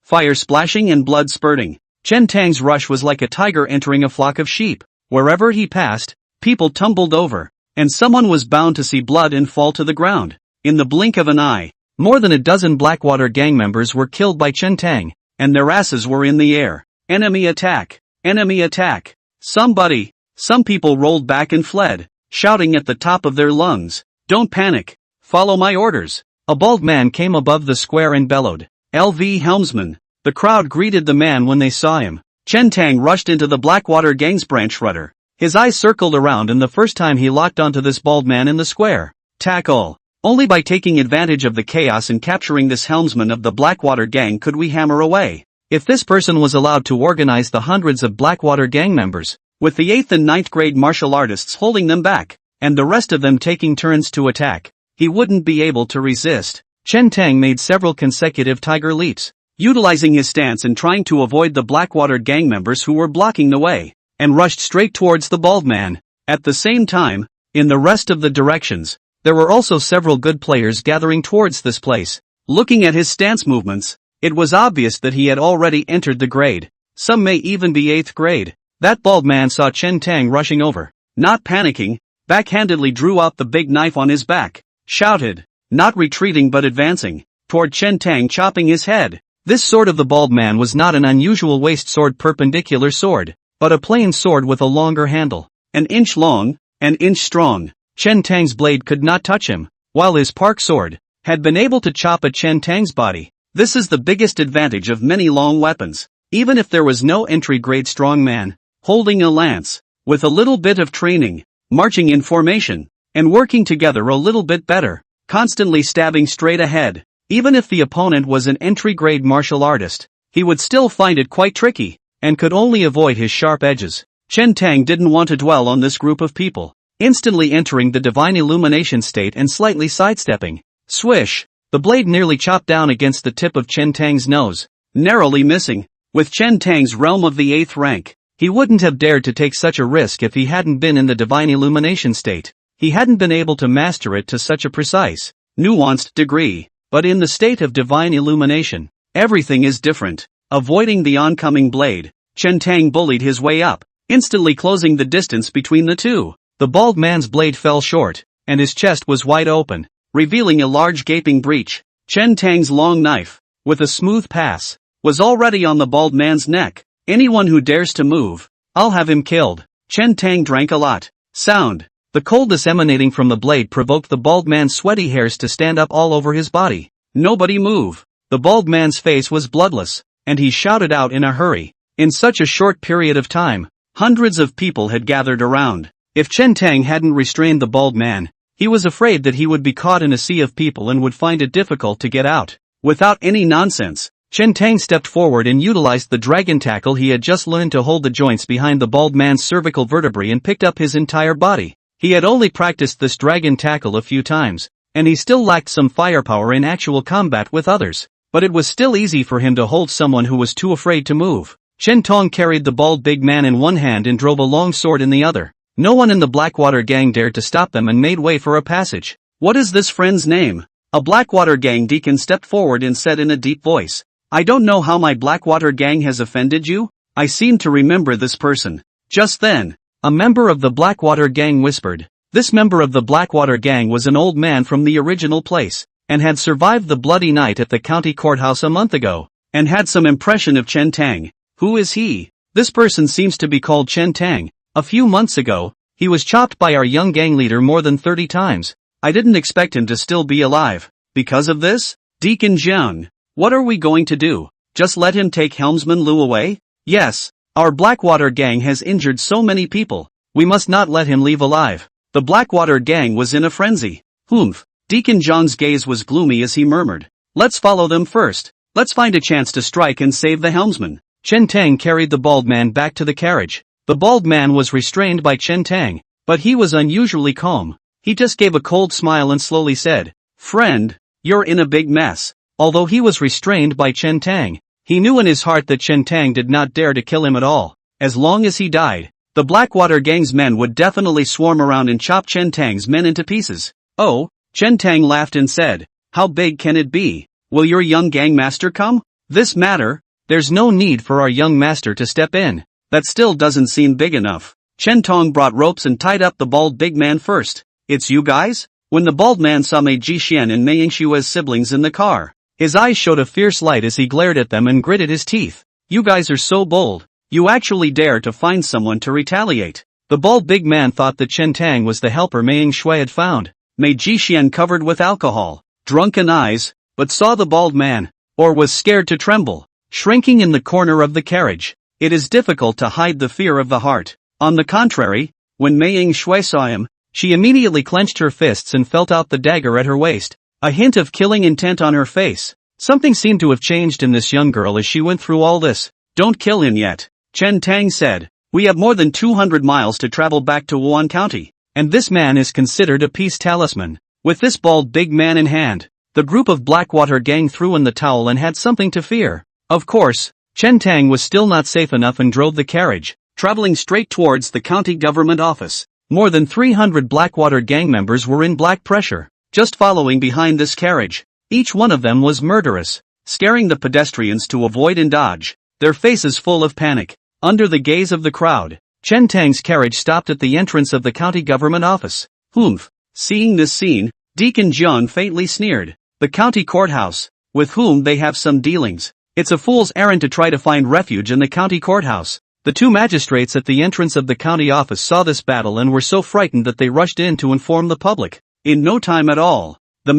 fire splashing and blood spurting. Chen Tang's rush was like a tiger entering a flock of sheep. Wherever he passed, people tumbled over, and someone was bound to see blood and fall to the ground. In the blink of an eye, more than a dozen Blackwater gang members were killed by Chen Tang, and their asses were in the air. Enemy attack! Enemy attack! Somebody! Some people rolled back and fled, shouting at the top of their lungs. Don't panic! Follow my orders! A bald man came above the square and bellowed, LV helmsman! The crowd greeted the man when they saw him. Chen Tang rushed into the Blackwater gang's branch rudder. His eyes circled around, and the first time he locked onto this bald man in the square. Tackle! Only by taking advantage of the chaos and capturing this helmsman of the Blackwater gang could we hammer away. If this person was allowed to organize the hundreds of Blackwater gang members, with the 8th and 9th grade martial artists holding them back, and the rest of them taking turns to attack, he wouldn't be able to resist. Chen Tang made several consecutive tiger leaps, utilizing his stance and trying to avoid the Blackwater gang members who were blocking the way, and rushed straight towards the bald man. At the same time, in the rest of the directions, there were also several good players gathering towards this place. Looking at his stance movements, it was obvious that he had already entered the grade. Some may even be 8th grade. That bald man saw Chen Tang rushing over. Not panicking, backhandedly drew out the big knife on his back, shouted, not retreating but advancing, toward Chen Tang, chopping his head. This sword of the bald man was not an unusual waist sword perpendicular sword, but a plain sword with a longer handle. An inch long, an inch strong. Chen Tang's blade could not touch him, while his park sword had been able to chop at Chen Tang's body. This is the biggest advantage of many long weapons. Even if there was no entry-grade strongman, holding a lance, with a little bit of training, marching in formation, and working together a little bit better, constantly stabbing straight ahead, even if the opponent was an entry-grade martial artist, he would still find it quite tricky, and could only avoid his sharp edges. Chen Tang didn't want to dwell on this group of people, instantly entering the divine illumination state and slightly sidestepping. Swish! The blade nearly chopped down against the tip of Chen Tang's nose, narrowly missing. With Chen Tang's realm of the 8th rank, he wouldn't have dared to take such a risk if he hadn't been in the divine illumination state. He hadn't been able to master it to such a precise, nuanced degree. But in the state of divine illumination, everything is different. Avoiding the oncoming blade, Chen Tang bullied his way up, instantly closing the distance between the two. The bald man's blade fell short, and his chest was wide open, revealing a large gaping breach. Chen Tang's long knife, with a smooth pass, was already on the bald man's neck. Anyone who dares to move, I'll have him killed. Chen Tang drank a lot. Sound. The coldness emanating from the blade provoked the bald man's sweaty hairs to stand up all over his body. Nobody move. The bald man's face was bloodless, and he shouted out in a hurry. In such a short period of time, hundreds of people had gathered around. If Chen Tang hadn't restrained the bald man, he was afraid that he would be caught in a sea of people and would find it difficult to get out. Without any nonsense, Chen Tang stepped forward and utilized the dragon tackle he had just learned to hold the joints behind the bald man's cervical vertebrae and picked up his entire body. He had only practiced this dragon tackle a few times, and he still lacked some firepower in actual combat with others, but it was still easy for him to hold someone who was too afraid to move. Chen Tong carried the bald big man in one hand and drove a long sword in the other. No one in the Blackwater gang dared to stop them and made way for a passage. What is this friend's name? A Blackwater gang deacon stepped forward and said in a deep voice, I don't know how my Blackwater gang has offended you. I seem to remember this person. Just then, a member of the Blackwater gang whispered. This member of the Blackwater gang was an old man from the original place, and had survived the bloody night at the county courthouse a month ago, and had some impression of Chen Tang. Who is he? This person seems to be called Chen Tang. A few months ago, he was chopped by our young gang leader more than 30 times. I didn't expect him to still be alive. Because of this? Deacon Jiang. What are we going to do? Just let him take Helmsman Liu away? Yes, our Blackwater gang has injured so many people. We must not let him leave alive. The Blackwater gang was in a frenzy. Humph. Deacon Jiang's gaze was gloomy as he murmured. Let's follow them first. Let's find a chance to strike and save the helmsman. Chen Tang carried the bald man back to the carriage. The bald man was restrained by Chen Tang, but he was unusually calm. He just gave a cold smile and slowly said, Friend, you're in a big mess. Although he was restrained by Chen Tang, he knew in his heart that Chen Tang did not dare to kill him at all. As long as he died, the Blackwater gang's men would definitely swarm around and chop Chen Tang's men into pieces. Oh, Chen Tang laughed and said, how big can it be? Will your young gang master come? This matter? There's no need for our young master to step in. That still doesn't seem big enough. Chen Tong brought ropes and tied up the bald big man first. It's you guys? When the bald man saw Mei Jixian and Mei Yingshua's siblings in the car, his eyes showed a fierce light as he glared at them and gritted his teeth. You guys are so bold. You actually dare to find someone to retaliate. The bald big man thought that Chen Tang was the helper Mei Yingshui had found. Mei Jixian covered with alcohol, drunken eyes, but saw the bald man, or was scared to tremble, shrinking in the corner of the carriage. It is difficult to hide the fear of the heart. On the contrary, when Mei Yingshui saw him, she immediately clenched her fists and felt out the dagger at her waist. A hint of killing intent on her face. Something seemed to have changed in this young girl as she went through all this. Don't kill him yet, Chen Tang said. We have more than 200 miles to travel back to Wan County, and this man is considered a peace talisman. With this bald big man in hand, the group of Blackwater gang threw in the towel and had something to fear. Of course, Chen Tang was still not safe enough and drove the carriage, traveling straight towards the county government office. More than 300 Blackwater gang members were in black pressure, just following behind this carriage. Each one of them was murderous, scaring the pedestrians to avoid and dodge, their faces full of panic. Under the gaze of the crowd, Chen Tang's carriage stopped at the entrance of the county government office. Humph. Seeing this scene, Deacon Jiang faintly sneered. The county courthouse, with whom they have some dealings. It's a fool's errand to try to find refuge in the county courthouse. The two magistrates at the entrance of the county office saw this battle and were so frightened that they rushed in to inform the public. In no time at all, the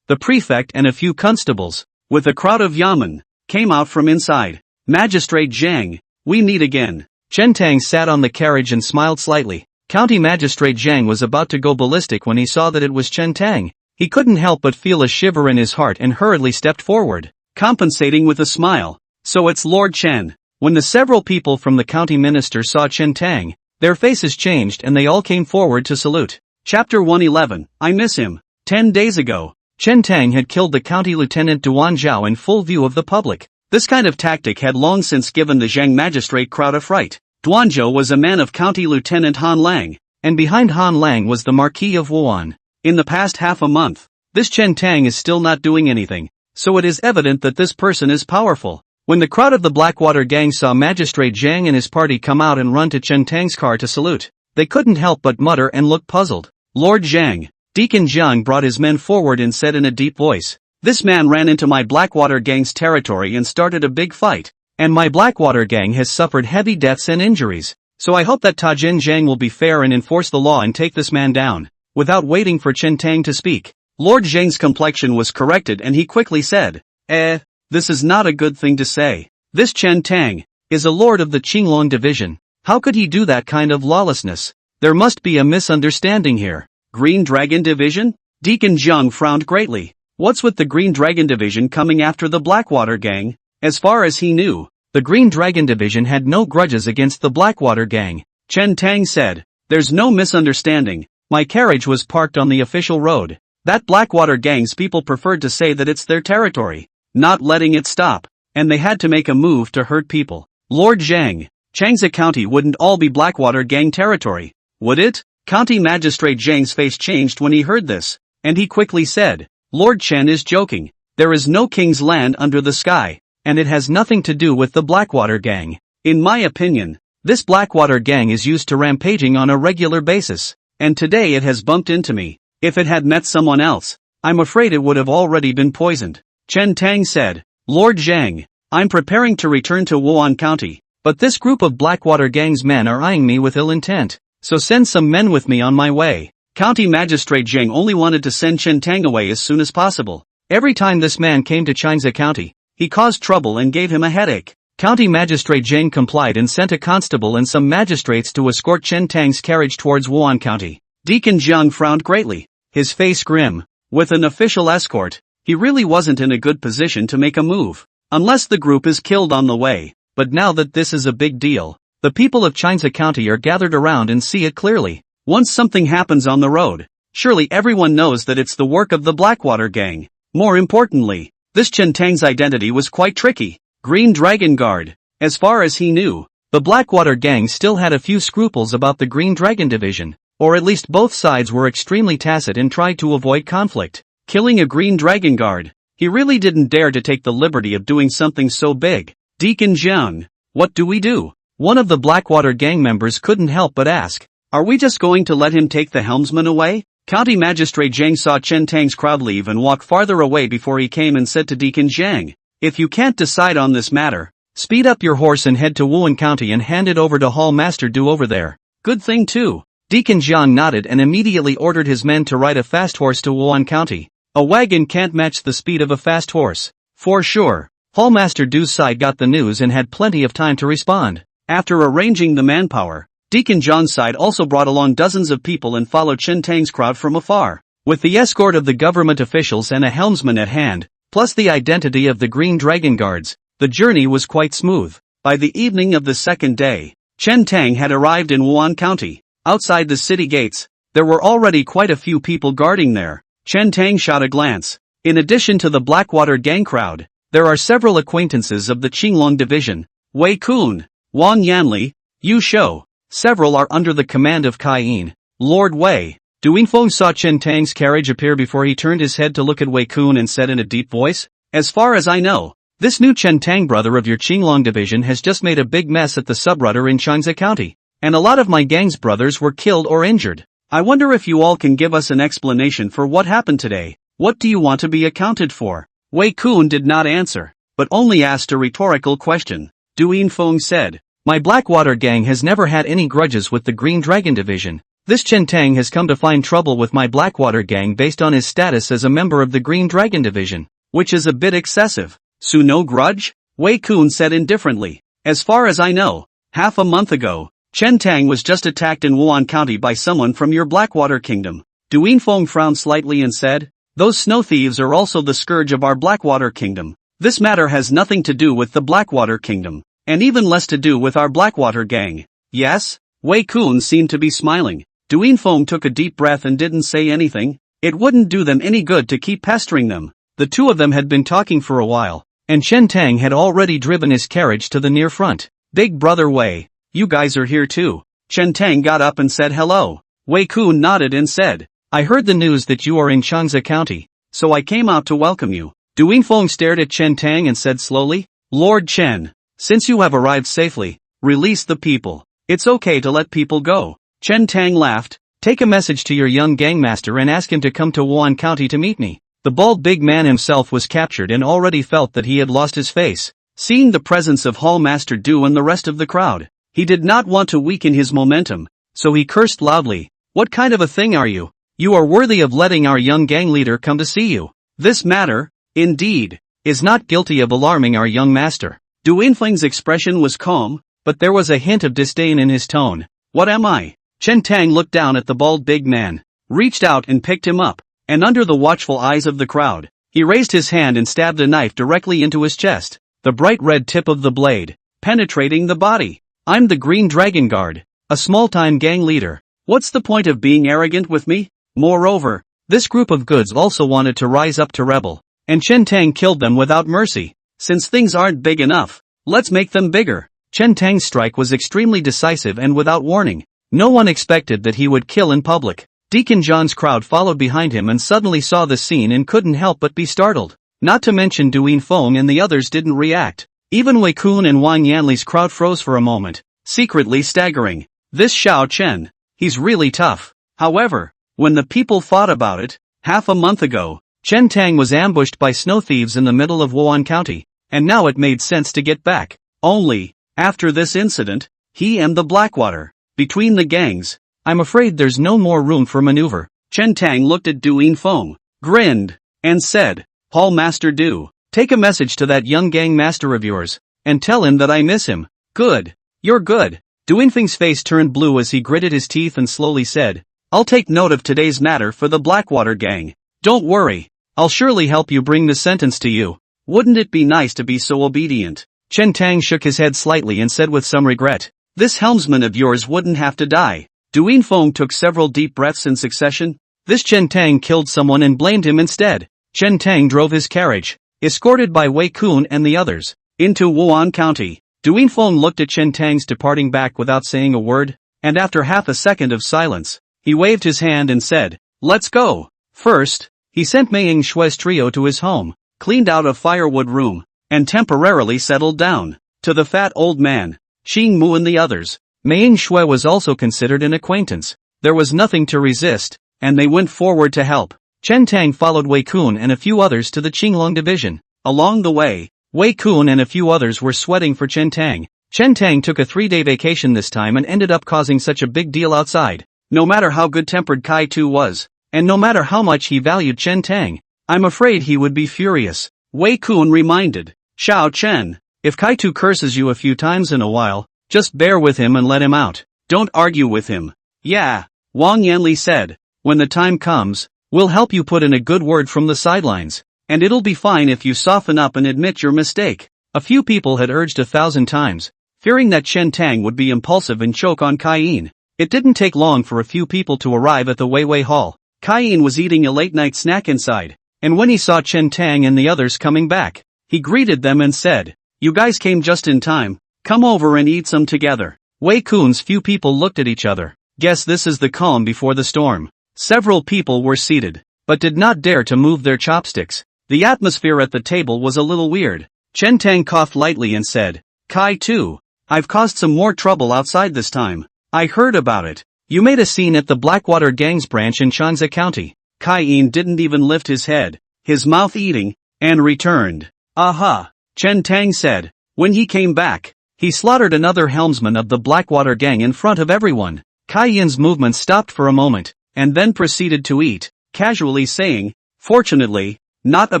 the prefect and a few constables, with a crowd of yamen, came out from inside. Magistrate Zhang, we meet again. Chen Tang sat on the carriage and smiled slightly. County Magistrate Zhang was about to go ballistic when he saw that it was Chen Tang. He couldn't help but feel a shiver in his heart and hurriedly stepped forward, compensating with a smile. So it's Lord Chen. When the several people from the county minister saw Chen Tang, their faces changed and they all came forward to salute. Chapter 111, I miss him. 10 days ago, Chen Tang had killed the county lieutenant Duan Zhao in full view of the public. This kind of tactic had long since given the Zhang magistrate crowd a fright. Duan Zhao was a man of County Lieutenant Han Lang, and behind Han Lang was the Marquis of Wuan. In the past half a month, this Chen Tang is still not doing anything, so it is evident that this person is powerful. When the crowd of the Blackwater gang saw Magistrate Zhang and his party come out and run to Chen Tang's car to salute, they couldn't help but mutter and look puzzled. Lord Zhang, Deacon Zhang brought his men forward and said in a deep voice, this man ran into my Blackwater gang's territory and started a big fight, and my Blackwater gang has suffered heavy deaths and injuries, so I hope that Tajin Zhang will be fair and enforce the law and take this man down. Without waiting for Chen Tang to speak, Lord Zhang's complexion was corrected and he quickly said, this is not a good thing to say. This Chen Tang is a lord of the Qinglong division. How could he do that kind of lawlessness? There must be a misunderstanding here. Green Dragon Division? Deacon Zhang frowned greatly. What's with the Green Dragon Division coming after the Blackwater gang? As far as he knew, the Green Dragon Division had no grudges against the Blackwater gang. Chen Tang said, there's no misunderstanding. My carriage was parked on the official road. That Blackwater gang's people preferred to say that it's their territory, not letting it stop, and they had to make a move to hurt people. Lord Zhang, Changsa County wouldn't all be Blackwater gang territory, would it? County Magistrate Zhang's face changed when he heard this, and he quickly said, Lord Chen is joking. There is no king's land under the sky, and it has nothing to do with the Blackwater gang. In my opinion, this Blackwater gang is used to rampaging on a regular basis, and today it has bumped into me. If it had met someone else, I'm afraid it would have already been poisoned. Chen Tang said, Lord Zhang, I'm preparing to return to Wan County, but this group of Blackwater gang's men are eyeing me with ill intent, so send some men with me on my way. County Magistrate Zhang only wanted to send Chen Tang away as soon as possible. Every time this man came to Changsa County, he caused trouble and gave him a headache. County Magistrate Zhang complied and sent a constable and some magistrates to escort Chen Tang's carriage towards Wan County. Deacon Zhang frowned greatly, his face grim. With an official escort, he really wasn't in a good position to make a move, unless the group is killed on the way. But now that this is a big deal, the people of Changsa County are gathered around and see it clearly. Once something happens on the road, surely everyone knows that it's the work of the Blackwater gang. More importantly, this Chen Tang's identity was quite tricky. Green Dragon Guard. As far as he knew, the Blackwater gang still had a few scruples about the Green Dragon Division, or at least both sides were extremely tacit and tried to avoid conflict. Killing a Green Dragon Guard, he really didn't dare to take the liberty of doing something so big. Deacon Zhang, what do we do? One of the Blackwater gang members couldn't help but ask, are we just going to let him take the helmsman away? County Magistrate Zhang saw Chen Tang's crowd leave and walk farther away before he came and said to Deacon Zhang, if you can't decide on this matter, speed up your horse and head to Wan County and hand it over to Hall Master Du over there. Good thing too. Deacon Zhang nodded and immediately ordered his men to ride a fast horse to Wan County. A wagon can't match the speed of a fast horse, for sure. Hall Master Du's side got the news and had plenty of time to respond. After arranging the manpower, Deacon Zhang's side also brought along dozens of people and followed Chen Tang's crowd from afar. With the escort of the government officials and a helmsman at hand, plus the identity of the Green Dragon Guards, the journey was quite smooth. By the evening of the second day, Chen Tang had arrived in Wan County. Outside the city gates, there were already quite a few people guarding there. Chen Tang shot a glance. In addition to the Blackwater gang crowd, there are several acquaintances of the Qinglong division. Wei Kun, Wang Yanli, Yu Shou. Several are under the command of Kai Yin. Lord Wei. Du Yinfeng saw Chen Tang's carriage appear before he turned his head to look at Wei Kun and said in a deep voice, as far as I know, this new Chen Tang brother of your Qinglong division has just made a big mess at the subrudder in Changsa County, and a lot of my gang's brothers were killed or injured. I wonder if you all can give us an explanation for what happened today. What do you want to be accounted for? Wei Kun did not answer, but only asked a rhetorical question. Du Yinfeng said, my Blackwater gang has never had any grudges with the Green Dragon Division. This Chen Tang has come to find trouble with my Blackwater gang based on his status as a member of the Green Dragon Division, which is a bit excessive. So no grudge? Wei Kun said indifferently. As far as I know, half a month ago, Chen Tang was just attacked in Wan County by someone from your Blackwater Kingdom. Du Yinfeng frowned slightly and said, those snow thieves are also the scourge of our Blackwater Kingdom. This matter has nothing to do with the Blackwater Kingdom, and even less to do with our Blackwater gang. Yes? Wei Kun seemed to be smiling. Du Yinfeng took a deep breath and didn't say anything. It wouldn't do them any good to keep pestering them. The two of them had been talking for a while, and Chen Tang had already driven his carriage to the near front. Big brother Wei, you guys are here too. Chen Tang got up and said hello. Wei Kun nodded and said, I heard the news that you are in Changzhou County, so I came out to welcome you. Du Yinfeng stared at Chen Tang and said slowly, Lord Chen, since you have arrived safely, release the people. It's okay to let people go. Chen Tang laughed, take a message to your young gangmaster and ask him to come to Wan County to meet me. The bald big man himself was captured and already felt that he had lost his face. Seeing the presence of Hall Master Du and the rest of the crowd, he did not want to weaken his momentum, so he cursed loudly. What kind of a thing are you? You are worthy of letting our young gang leader come to see you. This matter, indeed, is not guilty of alarming our young master. Du Yinfeng's expression was calm, but there was a hint of disdain in his tone. What am I? Chen Tang looked down at the bald big man, reached out and picked him up, and under the watchful eyes of the crowd, he raised his hand and stabbed a knife directly into his chest, the bright red tip of the blade, penetrating the body. I'm the Green Dragon Guard, a small-time gang leader. What's the point of being arrogant with me? Moreover, this group of goods also wanted to rise up to rebel, and Chen Tang killed them without mercy. Since things aren't big enough, let's make them bigger. Chen Tang's strike was extremely decisive and without warning. No one expected that he would kill in public. Deacon John's crowd followed behind him and suddenly saw the scene and couldn't help but be startled. Not to mention Du Yinfeng and the others didn't react. Even Wei Kun and Wang Yanli's crowd froze for a moment, secretly staggering. This Xiao Chen, he's really tough. However, when the people thought about it, half a month ago, Chen Tang was ambushed by snow thieves in the middle of Wan County, and now it made sense to get back. Only, after this incident, he and the Blackwater, between the gangs, I'm afraid there's no more room for maneuver. Chen Tang looked at Du Yinfeng, grinned, and said, Hall Master Du, take a message to that young gang master of yours, and tell him that I miss him. Good. You're good. Du Yinfeng's face turned blue as he gritted his teeth and slowly said, I'll take note of today's matter for the Blackwater gang. Don't worry, I'll surely help you bring the sentence to you. Wouldn't it be nice to be so obedient? Chen Tang shook his head slightly and said with some regret, this helmsman of yours wouldn't have to die. Du Yinfeng took several deep breaths in succession. This Chen Tang killed someone and blamed him instead. Chen Tang drove his carriage, escorted by Wei Kun and the others, into Wan County. Du Yinfeng looked at Chen Tang's departing back without saying a word, and after half a second of silence, he waved his hand and said, let's go. First, he sent Mei Yingshui's trio to his home, cleaned out a firewood room, and temporarily settled down. To the fat old man, Xing Mu and the others, Mei Yingshui was also considered an acquaintance. There was nothing to resist, and they went forward to help. Chen Tang followed Wei Kun and a few others to the Qinglong division. Along the way, Wei Kun and a few others were sweating for Chen Tang. Chen Tang took a 3-day vacation this time and ended up causing such a big deal outside. No matter how good-tempered Kai Tu was, and no matter how much he valued Chen Tang, I'm afraid he would be furious. Wei Kun reminded, Xiao Chen, if Kai Tu curses you a few times in a while, just bear with him and let him out. Don't argue with him. Yeah, Wang Yanli said, when the time comes, we'll help you put in a good word from the sidelines, and it'll be fine if you soften up and admit your mistake. A few people had urged 1,000 times, fearing that Chen Tang would be impulsive and choke on Kai Yin. It didn't take long for a few people to arrive at the Weiwei Hall. Kai Yin was eating a late-night snack inside, and when he saw Chen Tang and the others coming back, he greeted them and said, you guys came just in time, come over and eat some together. Wei Kun's few people looked at each other. Guess this is the calm before the storm. Several people were seated, but did not dare to move their chopsticks. The atmosphere at the table was a little weird. Chen Tang coughed lightly and said, Kai Tu, I've caused some more trouble outside this time. I heard about it. You made a scene at the Blackwater Gang's branch in Changzhou County. Kai Yin didn't even lift his head, his mouth eating, and returned. Aha, Chen Tang said. When he came back, he slaughtered another helmsman of the Blackwater Gang in front of everyone. Kai Yin's movement stopped for a moment, and then proceeded to eat, casually saying, "Fortunately, not a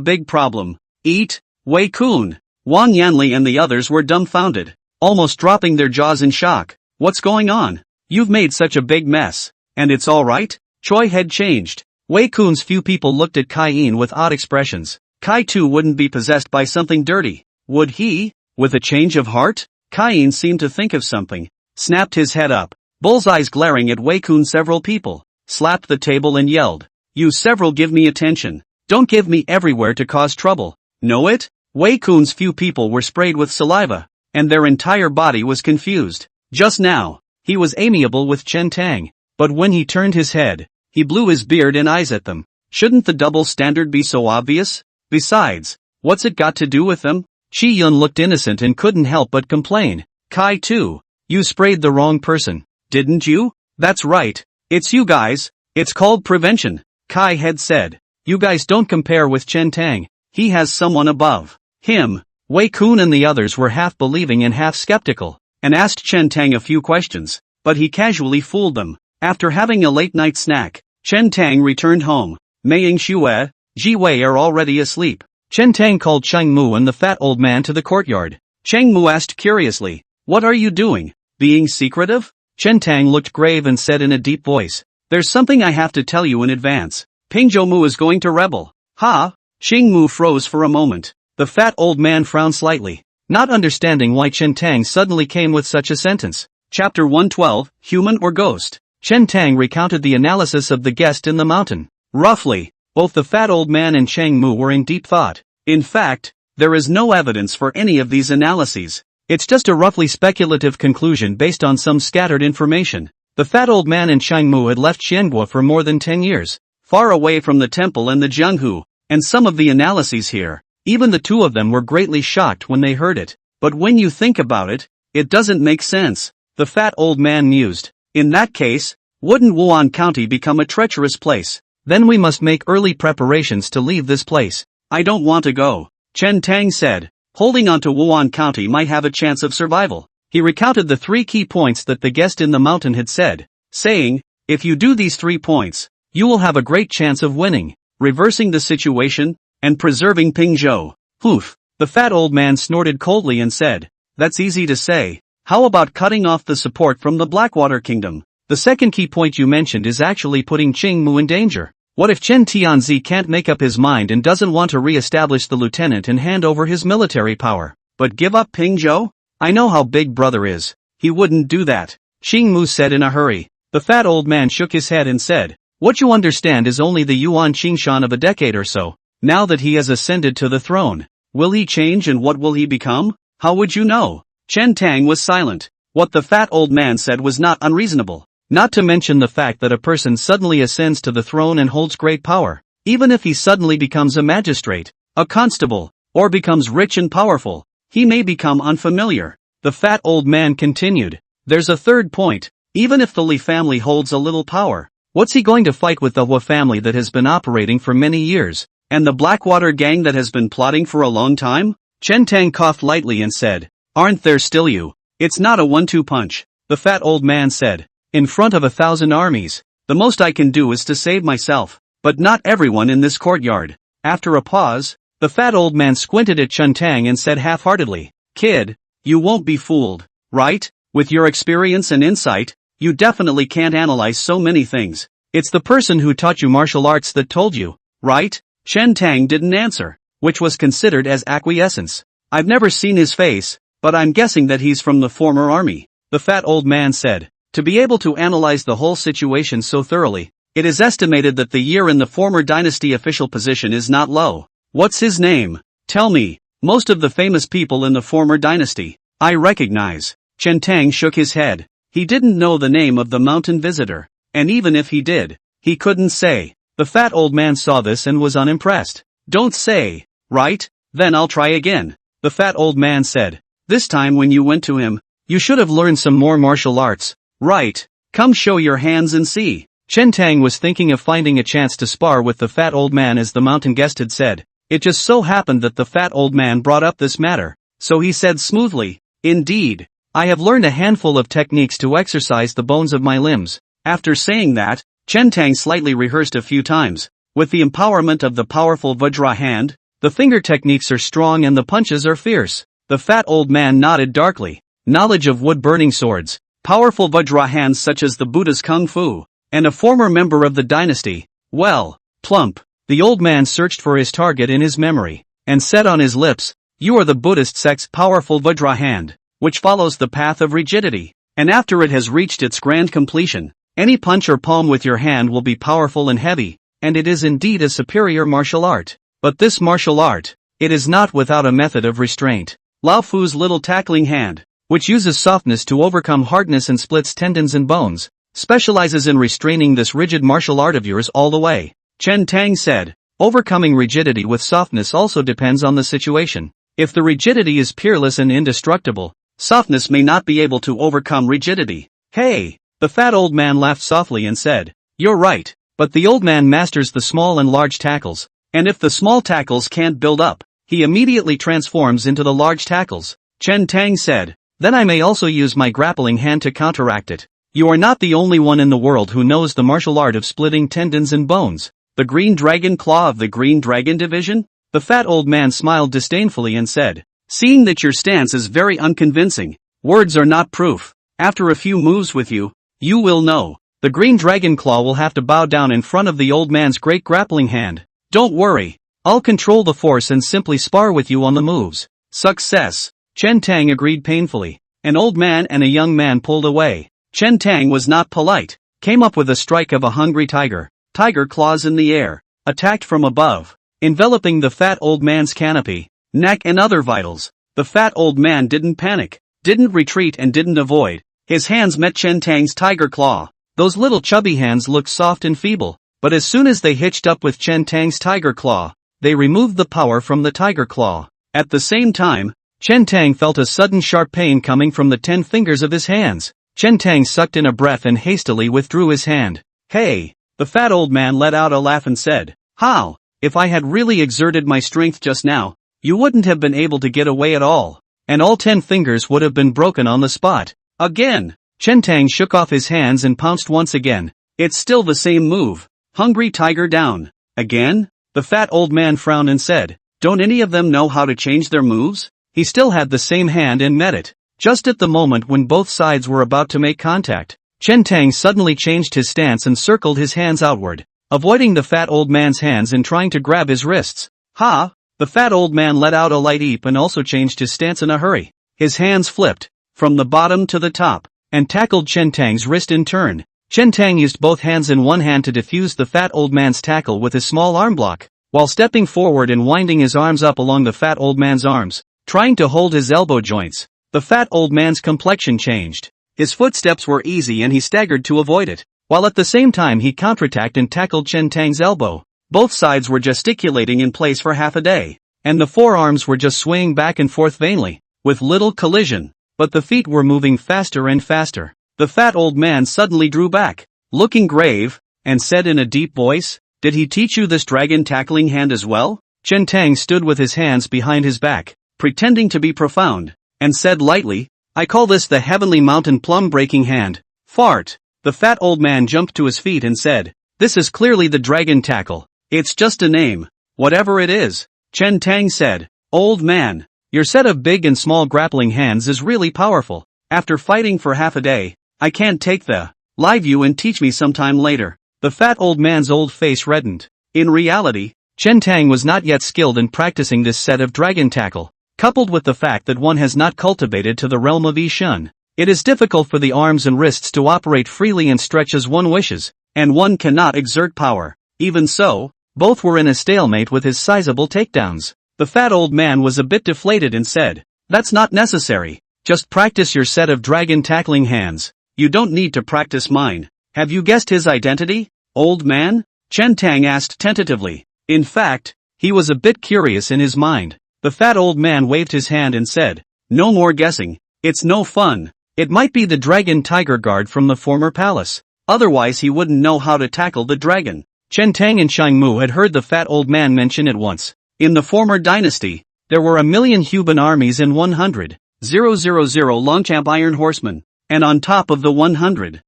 big problem. Eat, Wei-kun." Wang Yanli and the others were dumbfounded, almost dropping their jaws in shock. "What's going on? You've made such a big mess. And it's alright?" Choi had changed. Wei-kun's few people looked at Kai Yin with odd expressions. Kai too wouldn't be possessed by something dirty, would he? With a change of heart? Kai Yin seemed to think of something, snapped his head up, bullseyes glaring at Wei-kun. Several people slapped the table and yelled, "You several give me attention. Don't give me everywhere to cause trouble. Know it?" Wei-kun's few people were sprayed with saliva, and their entire body was confused. Just now, he was amiable with Chen Tang, but when he turned his head, he blew his beard and eyes at them. Shouldn't the double standard be so obvious? Besides, what's it got to do with them? Chi Yun looked innocent and couldn't help but complain. "Kai too, you sprayed the wrong person, didn't you?" "That's right, it's you guys. It's called prevention," Kai had said. "You guys don't compare with Chen Tang. He has someone above him." Wei-kun and the others were half believing and half skeptical, and asked Chen Tang a few questions, but he casually fooled them. After having a late-night snack, Chen Tang returned home. Mei Yingxue, Ji Wei are already asleep. Chen Tang called Cheng Mu and the fat old man to the courtyard. Cheng Mu asked curiously, "What are you doing? Being secretive?" Chen Tang looked grave and said in a deep voice, "There's something I have to tell you in advance. Pingzhou Mu is going to rebel." "Ha?" Cheng Mu froze for a moment. The fat old man frowned slightly, not understanding why Chen Tang suddenly came with such a sentence. Chapter 112, Human or Ghost? Chen Tang recounted the analysis of the guest in the mountain. Roughly, both the fat old man and Cheng Mu were in deep thought. In fact, there is no evidence for any of these analyses. It's just a roughly speculative conclusion based on some scattered information. The fat old man and Cheng Mu had left Xiangua for more than 10 years, far away from the temple and the Jianghu, and some of the analyses here, even the two of them were greatly shocked when they heard it. But when you think about it, it doesn't make sense. The fat old man mused. In that case, wouldn't Wan County become a treacherous place? Then we must make early preparations to leave this place. "I don't want to go," Chen Tang said. Holding on to Wan County might have a chance of survival. He recounted the 3 key points that the guest in the mountain had said, saying, "If you do these 3 points, you will have a great chance of winning, reversing the situation, and preserving Pingzhou." "Poof." The fat old man snorted coldly and said, "That's easy to say. How about cutting off the support from the Blackwater Kingdom? The second key point you mentioned is actually putting Cheng Mu in danger. What if Chen Tianzi can't make up his mind and doesn't want to re-establish the lieutenant and hand over his military power, but give up Pingzhou? I know how Big Brother is. He wouldn't do that," Cheng Mu said in a hurry. The fat old man shook his head and said, "What you understand is only the Yuan Qingshan of a decade or so. Now that he has ascended to the throne, will he change and what will he become? How would you know?" Chen Tang was silent. What the fat old man said was not unreasonable. Not to mention the fact that a person suddenly ascends to the throne and holds great power. Even if he suddenly becomes a magistrate, a constable, or becomes rich and powerful, he may become unfamiliar. The fat old man continued. There's a third point. Even if the Li family holds a little power, what's he going to fight with the Hua family that has been operating for many years, and the Blackwater gang that has been plotting for a long time? Chen Tang coughed lightly and said, "Aren't there still you? It's not a 1-2 punch," the fat old man said. "In front of 1,000 armies, the most I can do is to save myself, but not everyone in this courtyard." After a pause, the fat old man squinted at Chen Tang and said half-heartedly, "Kid, you won't be fooled, right? With your experience and insight, you definitely can't analyze so many things. It's the person who taught you martial arts that told you, right?" Chen Tang didn't answer, which was considered as acquiescence. "I've never seen his face, but I'm guessing that he's from the former army," the fat old man said. To be able to analyze the whole situation so thoroughly, it is estimated that the year in the former dynasty official position is not low. "What's his name? Tell me." "Most of the famous people in the former dynasty, I recognize." Chen Tang shook his head. He didn't know the name of the mountain visitor, and even if he did, he couldn't say. The fat old man saw this and was unimpressed. "Don't say, right? Then I'll try again," the fat old man said. "This time when you went to him, you should have learned some more martial arts. Right? Come show your hands and see." Chen Tang was thinking of finding a chance to spar with the fat old man as the mountain guest had said. It just so happened that the fat old man brought up this matter, so he said smoothly, "Indeed, I have learned a handful of techniques to exercise the bones of my limbs. After saying that, Chen Tang slightly rehearsed a few times. With the empowerment of the powerful Vajra hand, the finger techniques are strong and the punches are fierce. The fat old man nodded darkly. Knowledge of wood-burning swords, powerful Vajra hands such as the Buddha's Kung Fu, and a former member of the dynasty. Well, plump. The old man searched for his target in his memory, and said on his lips, "You are the Buddhist sect's powerful Vajra hand, which follows the path of rigidity, and after it has reached its grand completion, any punch or palm with your hand will be powerful and heavy, and it is indeed a superior martial art. But this martial art, it is not without a method of restraint. Lao Fu's little tackling hand, which uses softness to overcome hardness and splits tendons and bones, specializes in restraining this rigid martial art of yours all the way." Chen Tang said, "Overcoming rigidity with softness also depends on the situation. If the rigidity is peerless and indestructible, softness may not be able to overcome rigidity." "Hey!" The fat old man laughed softly and said, "You're right, but the old man masters the small and large tackles, and if the small tackles can't build up, he immediately transforms into the large tackles." Chen Tang said, "Then I may also use my grappling hand to counteract it. You are not the only one in the world who knows the martial art of splitting tendons and bones." "The Green Dragon Claw of the Green Dragon Division?" The fat old man smiled disdainfully and said, "Seeing that your stance is very unconvincing, words are not proof. After a few moves with you, you will know. The Green Dragon Claw will have to bow down in front of the old man's great grappling hand. Don't worry, I'll control the force and simply spar with you on the moves." "Success." Chen Tang agreed painfully. An old man and a young man pulled away. Chen Tang was not polite, came up with a strike of a hungry tiger. Tiger claws in the air, attacked from above, enveloping the fat old man's canopy, neck and other vitals. The fat old man didn't panic, didn't retreat and didn't avoid. His hands met Chen Tang's tiger claw. Those little chubby hands looked soft and feeble, but as soon as they hitched up with Chen Tang's tiger claw, they removed the power from the tiger claw. At the same time, Chen Tang felt a sudden sharp pain coming from the 10 fingers of his hands. Chen Tang sucked in a breath and hastily withdrew his hand. "Hey!" The fat old man let out a laugh and said, "How? If I had really exerted my strength just now, you wouldn't have been able to get away at all, and all 10 fingers would have been broken on the spot." "Again!" Chen Tang shook off his hands and pounced once again. "It's still the same move. Hungry tiger down." "Again?" The fat old man frowned and said, "Don't any of them know how to change their moves?" He still had the same hand and met it. Just at the moment when both sides were about to make contact, Chen Tang suddenly changed his stance and circled his hands outward, avoiding the fat old man's hands and trying to grab his wrists. "Ha!" The fat old man let out a light eep and also changed his stance in a hurry. His hands flipped, from the bottom to the top, and tackled Chen Tang's wrist in turn. Chen Tang used both hands in one hand to defuse the fat old man's tackle with his small arm block, while stepping forward and winding his arms up along the fat old man's arms, trying to hold his elbow joints. The fat old man's complexion changed. His footsteps were easy and he staggered to avoid it, while at the same time he counterattacked and tackled Chen Tang's elbow. Both sides were gesticulating in place for half a day, and the forearms were just swaying back and forth vainly, with little collision, but the feet were moving faster and faster. The fat old man suddenly drew back, looking grave, and said in a deep voice, "Did he teach you this dragon tackling hand as well?" Chen Tang stood with his hands behind his back, pretending to be profound, and said lightly, "I call this the heavenly mountain plum breaking hand." Fart. The fat old man jumped to his feet and said, "This is clearly the dragon tackle. It's just a name. Whatever it is." Chen Tang said, "Old man, your set of big and small grappling hands is really powerful. After fighting for half a day, I can't take the live you and teach me sometime later." The fat old man's old face reddened. In reality, Chen Tang was not yet skilled in practicing this set of dragon tackle. Coupled with the fact that one has not cultivated to the realm of Yishun, it is difficult for the arms and wrists to operate freely and stretch as one wishes, and one cannot exert power. Even so, both were in a stalemate with his sizable takedowns. The fat old man was a bit deflated and said, "That's not necessary. Just practice your set of dragon tackling hands. You don't need to practice mine." "Have you guessed his identity, old man?" Chen Tang asked tentatively. In fact, he was a bit curious in his mind. The fat old man waved his hand and said, "No more guessing. It's no fun. It might be the dragon tiger guard from the former palace. Otherwise he wouldn't know how to tackle the dragon." Chen Tang and Shang Mu had heard the fat old man mention it once. In the former dynasty, there were 1,000,000 Huban armies and 100 Longchamp Iron Horseman. And on top of the 100,000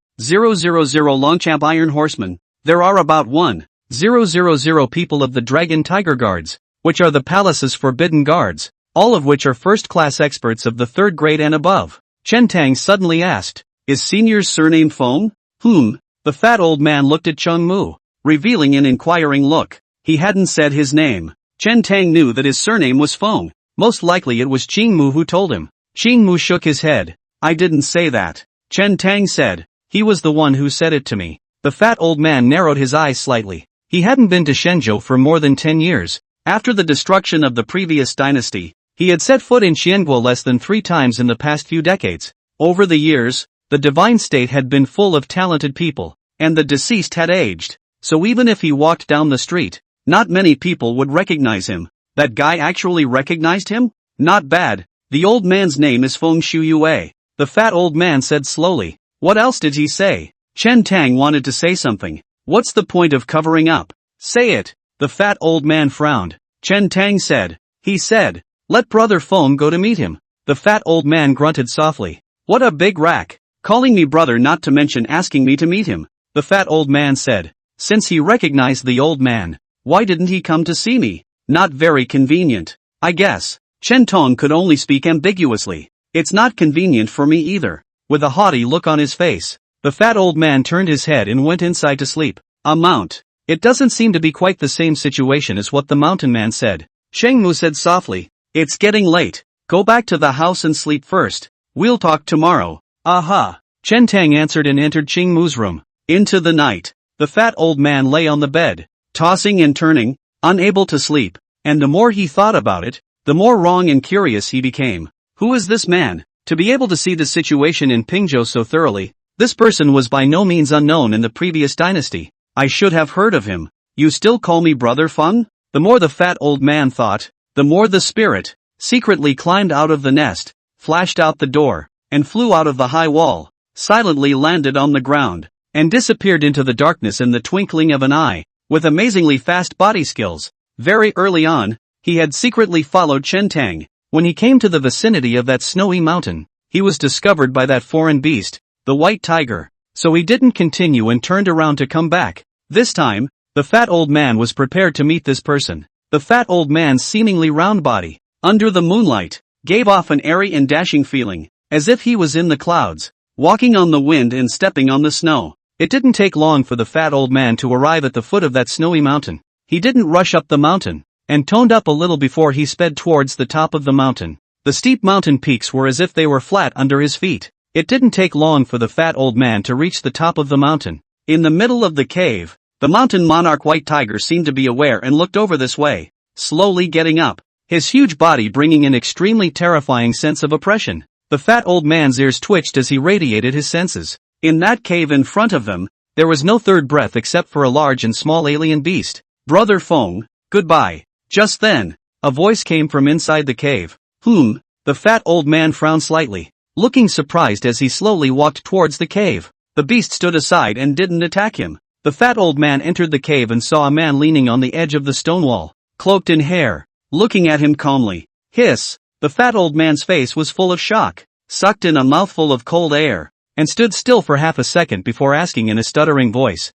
Longchamp Iron Horseman, there are about 1,000 people of the Dragon Tiger Guards, which are the palace's forbidden guards, all of which are first-class experts of the 3rd grade and above. Chen Tang suddenly asked, "Is Senior's surname Feng?" The fat old man looked at Cheng Mu, revealing an inquiring look. He hadn't said his name. Chen Tang knew that his surname was Feng. Most likely it was Cheng Mu who told him. Cheng Mu shook his head. "I didn't say that," Chen Tang said. "He was the one who said it to me." The fat old man narrowed his eyes slightly. He hadn't been to Shenzhou for more than 10 years. After the destruction of the previous dynasty, he had set foot in Xianguo less than 3 times in the past few decades. Over the years, the divine state had been full of talented people, and the deceased had aged. So even if he walked down the street, not many people would recognize him. That guy actually recognized him? Not bad. The old man's name is Feng Shuyue. The fat old man said slowly. What else did he say? Chen Tang wanted to say something. What's the point of covering up? Say it. The fat old man frowned. Chen Tang said. He said, "Let brother Feng go to meet him." The fat old man grunted softly. What a big rack. Calling me brother, not to mention asking me to meet him. The fat old man said. Since he recognized the old man, why didn't he come to see me? Not very convenient, I guess. Chen Tong could only speak ambiguously. It's not convenient for me either. With a haughty look on his face, the fat old man turned his head and went inside to sleep. A mount. It doesn't seem to be quite the same situation as what the mountain man said. Sheng Mu said softly, "It's getting late. Go back to the house and sleep first. We'll talk tomorrow." Aha. Chen Tang answered and entered Cheng Mu's room. Into the night, the fat old man lay on the bed, tossing and turning, unable to sleep, and the more he thought about it, the more wrong and curious he became. Who is this man? To be able to see the situation in Pingzhou so thoroughly, this person was by no means unknown in the previous dynasty. I should have heard of him. You still call me brother Feng? The more the fat old man thought, the more the spirit secretly climbed out of the nest, flashed out the door, and flew out of the high wall, silently landed on the ground, and disappeared into the darkness in the twinkling of an eye, with amazingly fast body skills. Very early on, he had secretly followed Chen Tang. When he came to the vicinity of that snowy mountain, he was discovered by that foreign beast, the white tiger. So he didn't continue and turned around to come back. This time, the fat old man was prepared to meet this person. The fat old man's seemingly round body, under the moonlight, gave off an airy and dashing feeling, as if he was in the clouds, walking on the wind and stepping on the snow. It didn't take long for the fat old man to arrive at the foot of that snowy mountain. He didn't rush up the mountain, and toned up a little before he sped towards the top of the mountain. The steep mountain peaks were as if they were flat under his feet. It didn't take long for the fat old man to reach the top of the mountain. In the middle of the cave, the mountain monarch white tiger seemed to be aware and looked over this way, slowly getting up, his huge body bringing an extremely terrifying sense of oppression. The fat old man's ears twitched as he radiated his senses. In that cave in front of them, there was no third breath except for a large and small alien beast. Brother Feng, goodbye. Just then, a voice came from inside the cave. The fat old man frowned slightly, looking surprised as he slowly walked towards the cave. The beast stood aside and didn't attack him. The fat old man entered the cave and saw a man leaning on the edge of the stone wall, cloaked in hair, looking at him calmly. Hiss! The fat old man's face was full of shock, sucked in a mouthful of cold air, and stood still for half a second before asking in a stuttering voice,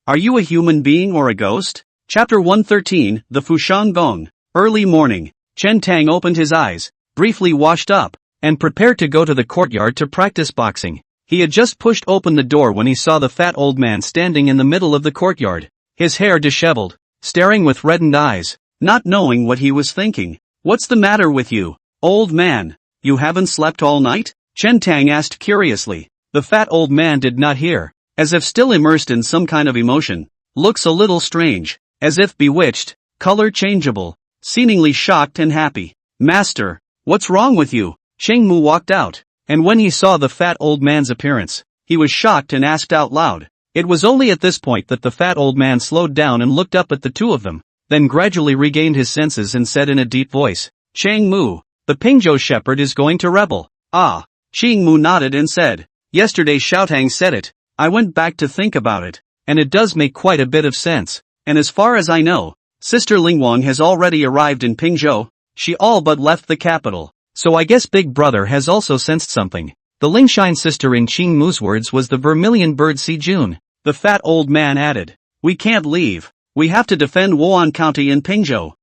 Are you a human being or a ghost? Chapter 113, The Fushan Gong. Early morning, Chen Tang opened his eyes, briefly washed up, and prepared to go to the courtyard to practice boxing. He had just pushed open the door when he saw the fat old man standing in the middle of the courtyard, his hair disheveled, staring with reddened eyes, not knowing what he was thinking. What's the matter with you, old man? You haven't slept all night? Chen Tang asked curiously. The fat old man did not hear, as if still immersed in some kind of emotion. Looks a little strange, as if bewitched, color changeable, seemingly shocked and happy. Master, what's wrong with you? Sheng Mu walked out, and when he saw the fat old man's appearance, he was shocked and asked out loud. It was only at this point that the fat old man slowed down and looked up at the two of them, then gradually regained his senses and said in a deep voice, Sheng Mu, the Pingzhou shepherd is going to rebel. Ah. Sheng Mu nodded and said, Yesterday Xiaotang said it. I went back to think about it, and it does make quite a bit of sense. And as far as I know, Sister Lingwang has already arrived in Pingzhou. She all but left the capital. So I guess Big Brother has also sensed something. The Lingshine sister in Ching Mu's words was the vermilion bird Si Jun. The fat old man added. We can't leave. We have to defend Wan County and Pingzhou.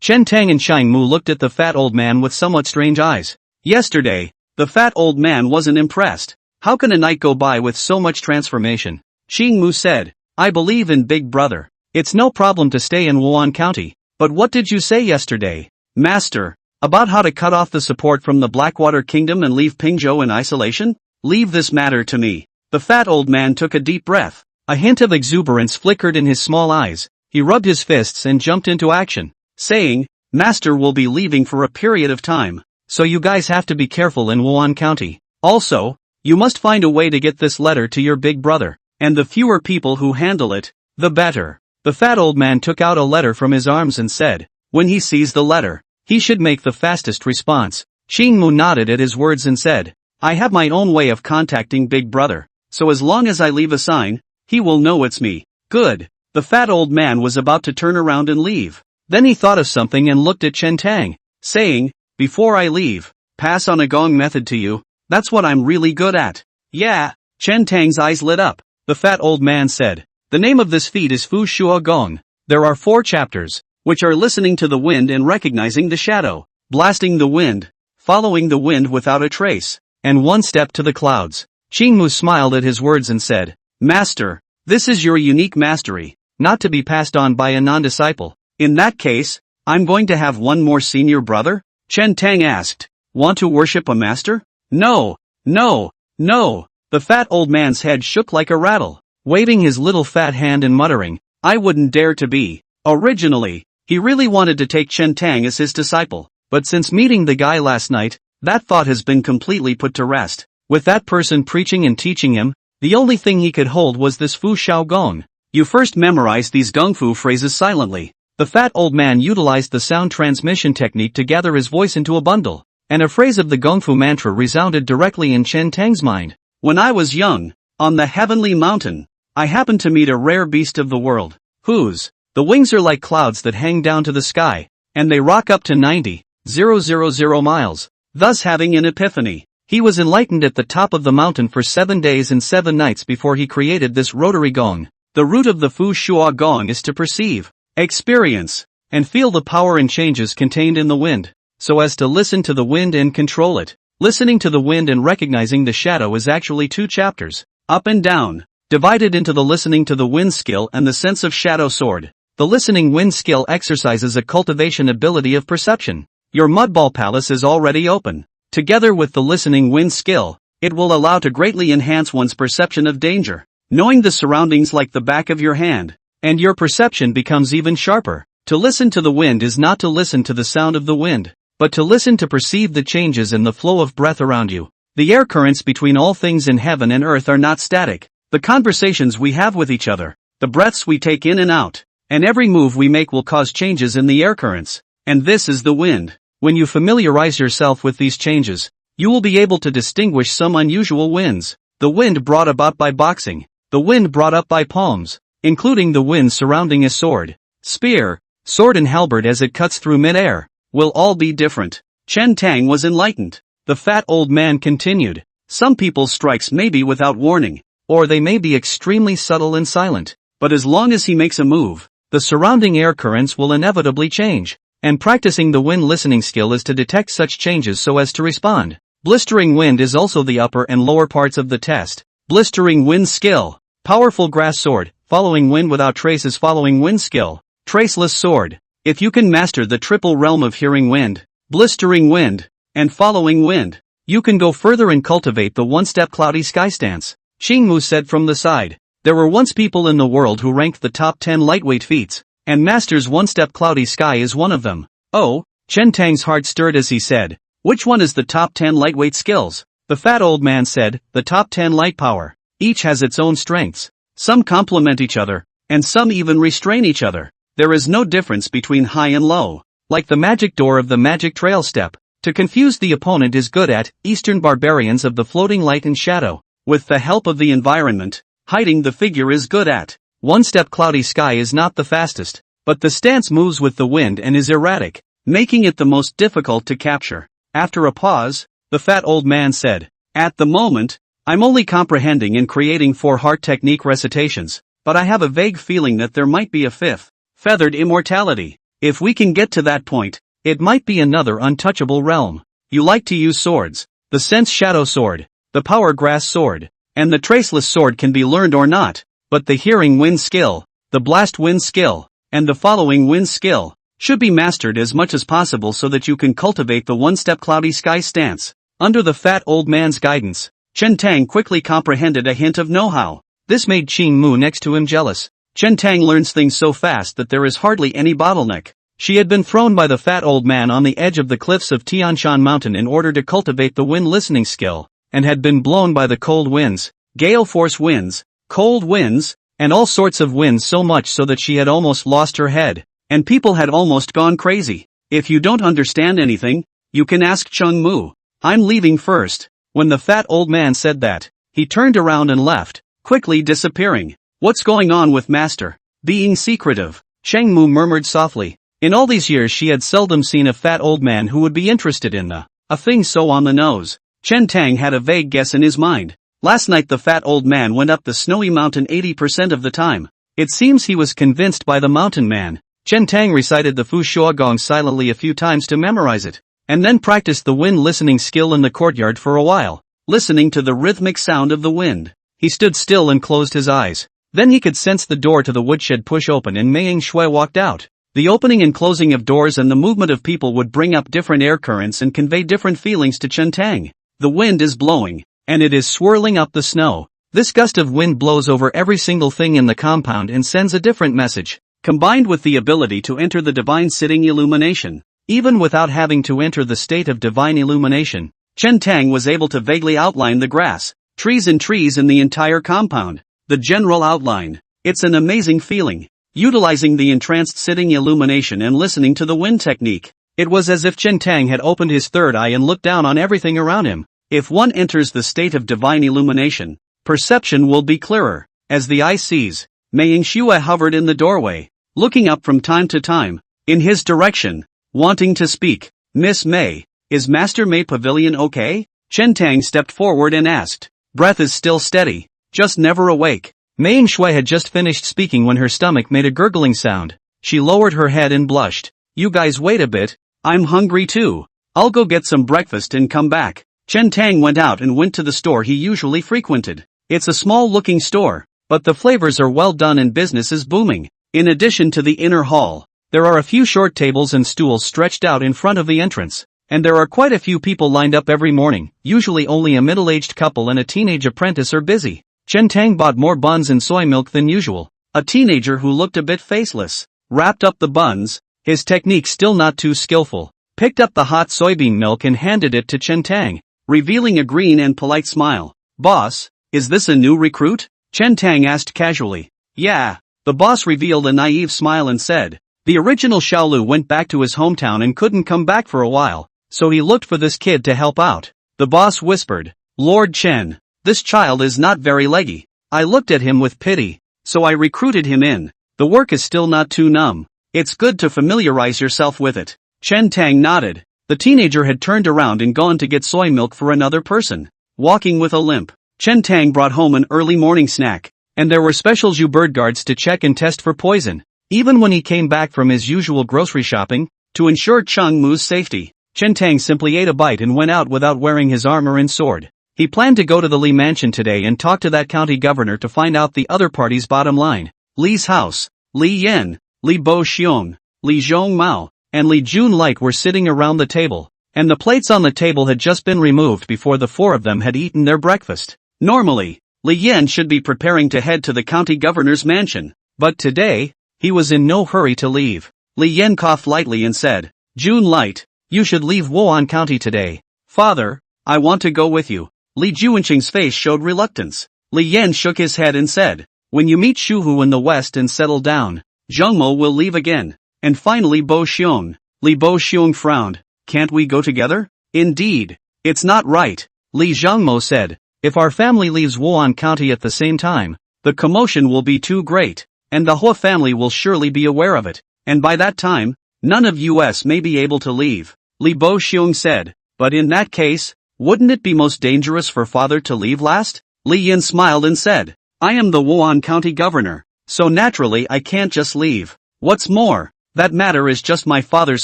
Chen Tang and Shine Mu looked at the fat old man with somewhat strange eyes. Yesterday, the fat old man wasn't impressed. How can a night go by with so much transformation? Ching Mu said, I believe in Big Brother. It's no problem to stay in Wan County. But what did you say yesterday, Master? About how to cut off the support from the Blackwater Kingdom and leave Pingzhou in isolation? Leave this matter to me. The fat old man took a deep breath. A hint of exuberance flickered in his small eyes. He rubbed his fists and jumped into action, saying, Master will be leaving for a period of time, so you guys have to be careful in Wan County. Also, you must find a way to get this letter to your big brother, and the fewer people who handle it, the better. The fat old man took out a letter from his arms and said, when he sees the letter, he should make the fastest response. Ching Mu nodded at his words and said, I have my own way of contacting Big Brother, so as long as I leave a sign, he will know it's me. Good. The fat old man was about to turn around and leave. Then he thought of something and looked at Chen Tang, saying, before I leave, pass on a gong method to you. That's what I'm really good at. Yeah. Chen Tang's eyes lit up. The fat old man said, the name of this feat is Fu Shua Gong. There are 4 chapters, which are listening to the wind and recognizing the shadow, blasting the wind, following the wind without a trace, and 1 step to the clouds. Ching Mu smiled at his words and said, Master, this is your unique mastery, not to be passed on by a non-disciple. In that case, I'm going to have one more senior brother? Chen Tang asked. Want to worship a master? No, no, no. The fat old man's head shook like a rattle, waving his little fat hand and muttering, I wouldn't dare to be. Originally, he really wanted to take Chen Tang as his disciple, but since meeting the guy last night, that thought has been completely put to rest. With that person preaching and teaching him, the only thing he could hold was this Fu Shao Gong. You first memorize these Gong Fu phrases silently. The fat old man utilized the sound transmission technique to gather his voice into a bundle, and a phrase of the Gong Fu mantra resounded directly in Chen Tang's mind. When I was young, on the heavenly mountain, I happened to meet a rare beast of the world, whose the wings are like clouds that hang down to the sky, and they rock up to 90,000 miles, thus having an epiphany. He was enlightened at the top of the mountain for 7 days and 7 nights before he created this rotary gong. The root of the Fu Shua Gong is to perceive, experience, and feel the power and changes contained in the wind, so as to listen to the wind and control it. Listening to the wind and recognizing the shadow is actually 2 chapters, up and down, divided into the listening to the wind skill and the sense of shadow sword. The listening wind skill exercises a cultivation ability of perception. Your mudball palace is already open. Together with the listening wind skill, it will allow to greatly enhance one's perception of danger, knowing the surroundings like the back of your hand, and your perception becomes even sharper. To listen to the wind is not to listen to the sound of the wind, but to listen to perceive the changes in the flow of breath around you. The air currents between all things in heaven and earth are not static. The conversations we have with each other, the breaths we take in and out, and every move we make will cause changes in the air currents, and this is the wind. When you familiarize yourself with these changes, you will be able to distinguish some unusual winds. The wind brought about by boxing, the wind brought up by palms, including the wind surrounding a sword, spear, sword and halberd as it cuts through mid-air, will all be different. Chen Tang was enlightened. The fat old man continued. Some people's strikes may be without warning, or they may be extremely subtle and silent, but as long as he makes a move, the surrounding air currents will inevitably change. And practicing the wind listening skill is to detect such changes so as to respond. Blistering wind is also the upper and lower parts of the test. Blistering wind skill. Powerful grass sword. Following wind without trace is following wind skill. Traceless sword. If you can master the triple realm of hearing wind, blistering wind, and following wind, you can go further and cultivate the one-step cloudy sky stance. Ching Mu said from the side. There were once people in the world who ranked the top 10 lightweight feats, and Master's one-step cloudy sky is one of them. Oh, Chen Tang's heart stirred as he said, which one is the top 10 lightweight skills? The fat old man said, the top 10 light power. Each has its own strengths. Some complement each other, and some even restrain each other. There is no difference between high and low. Like the magic door of the magic trail step, to confuse the opponent is good at. Eastern barbarians of the floating light and shadow. With the help of the environment, hiding the figure is good at. One-step cloudy sky is not the fastest, but the stance moves with the wind and is erratic, making it the most difficult to capture. After a pause, the fat old man said, "At the moment, I'm only comprehending and creating 4 heart technique recitations, but I have a vague feeling that there might be a 5th, feathered immortality. If we can get to that point, it might be another untouchable realm. You like to use swords. The sense shadow sword, the power grass sword, and the traceless sword can be learned or not, but the hearing wind skill, the blast wind skill, and the following wind skill, should be mastered as much as possible so that you can cultivate the one-step cloudy sky stance." Under the fat old man's guidance, Chen Tang quickly comprehended a hint of know-how. This made Qing Mu next to him jealous. Chen Tang learns things so fast that there is hardly any bottleneck. She had been thrown by the fat old man on the edge of the cliffs of Tianshan Mountain in order to cultivate the wind listening skill, and had been blown by the cold winds, gale force winds, cold winds, and all sorts of winds so much so that she had almost lost her head, and people had almost gone crazy. If you don't understand anything, you can ask Chung Mu. I'm leaving first. When the fat old man said that, he turned around and left, quickly disappearing. What's going on with Master? Being secretive, Cheng Mu murmured softly. In all these years she had seldom seen a fat old man who would be interested in a thing so on the nose. Chen Tang had a vague guess in his mind. Last night the fat old man went up the snowy mountain 80% of the time. It seems he was convinced by the mountain man. Chen Tang recited the Fu Shua Gong silently a few times to memorize it, and then practiced the wind listening skill in the courtyard for a while, listening to the rhythmic sound of the wind. He stood still and closed his eyes. Then he could sense the door to the woodshed push open and Mei Ying-shui walked out. The opening and closing of doors and the movement of people would bring up different air currents and convey different feelings to Chen Tang. The wind is blowing, and it is swirling up the snow. This gust of wind blows over every single thing in the compound and sends a different message. Combined with the ability to enter the divine sitting illumination, even without having to enter the state of divine illumination, Chen Tang was able to vaguely outline the grass, trees in the entire compound. The general outline. It's an amazing feeling. Utilizing the entranced sitting illumination and listening to the wind technique, it was as if Chen Tang had opened his third eye and looked down on everything around him. If one enters the state of divine illumination, perception will be clearer. As the eye sees, Mei Ying-shui hovered in the doorway, looking up from time to time, in his direction, wanting to speak. "Miss Mei, is Master Mei Pavilion okay?" Chen Tang stepped forward and asked. "Breath is still steady, just never awake." Mei Ying-shui had just finished speaking when her stomach made a gurgling sound. She lowered her head and blushed. "You guys wait a bit, I'm hungry too. I'll go get some breakfast and come back." Chen Tang went out and went to the store he usually frequented. It's a small-looking store, but the flavors are well done and business is booming. In addition to the inner hall, there are a few short tables and stools stretched out in front of the entrance, and there are quite a few people lined up every morning. Usually only a middle-aged couple and a teenage apprentice are busy. Chen Tang bought more buns and soy milk than usual. A teenager who looked a bit faceless wrapped up the buns, his technique still not too skillful, picked up the hot soybean milk and handed it to Chen Tang, revealing a green and polite smile. "Boss, is this a new recruit?" Chen Tang asked casually. "Yeah." The boss revealed a naive smile and said, "The original Xiaolu went back to his hometown and couldn't come back for a while, so he looked for this kid to help out." The boss whispered, "Lord Chen, this child is not very leggy. I looked at him with pity, so I recruited him in. The work is still not too numb. It's good to familiarize yourself with it." Chen Tang nodded. The teenager had turned around and gone to get soy milk for another person. Walking with a limp, Chen Tang brought home an early morning snack, and there were special Zhu bird guards to check and test for poison. Even when he came back from his usual grocery shopping, to ensure Cheng Mu's safety, Chen Tang simply ate a bite and went out without wearing his armor and sword. He planned to go to the Li mansion today and talk to that county governor to find out the other party's bottom line. Li's house, Li Yan, Li Bo Xiong, Li Zhong Mao, and Li Jun Light were sitting around the table, and the plates on the table had just been removed before the four of them had eaten their breakfast. Normally, Li Yan should be preparing to head to the county governor's mansion, but today, he was in no hurry to leave. Li Yan coughed lightly and said, "Jun Light, you should leave Wan County today." "Father, I want to go with you." Li Juanqing's face showed reluctance. Li Yan shook his head and said, "When you meet Shuhu in the west and settle down, Zhengmo will leave again." And finally Bo Xiong. Li Bo Xiong frowned. "Can't we go together?" "Indeed. It's not right," Li Zhengmo said. "If our family leaves Wan County at the same time, the commotion will be too great, and the Hua family will surely be aware of it, and by that time, none of us may be able to leave." Li Bo Xiong said, But in that case, wouldn't it be most dangerous for father to leave last? Li Yin smiled and said, I am the Wan County governor, so naturally I can't just leave. What's more, that matter is just my father's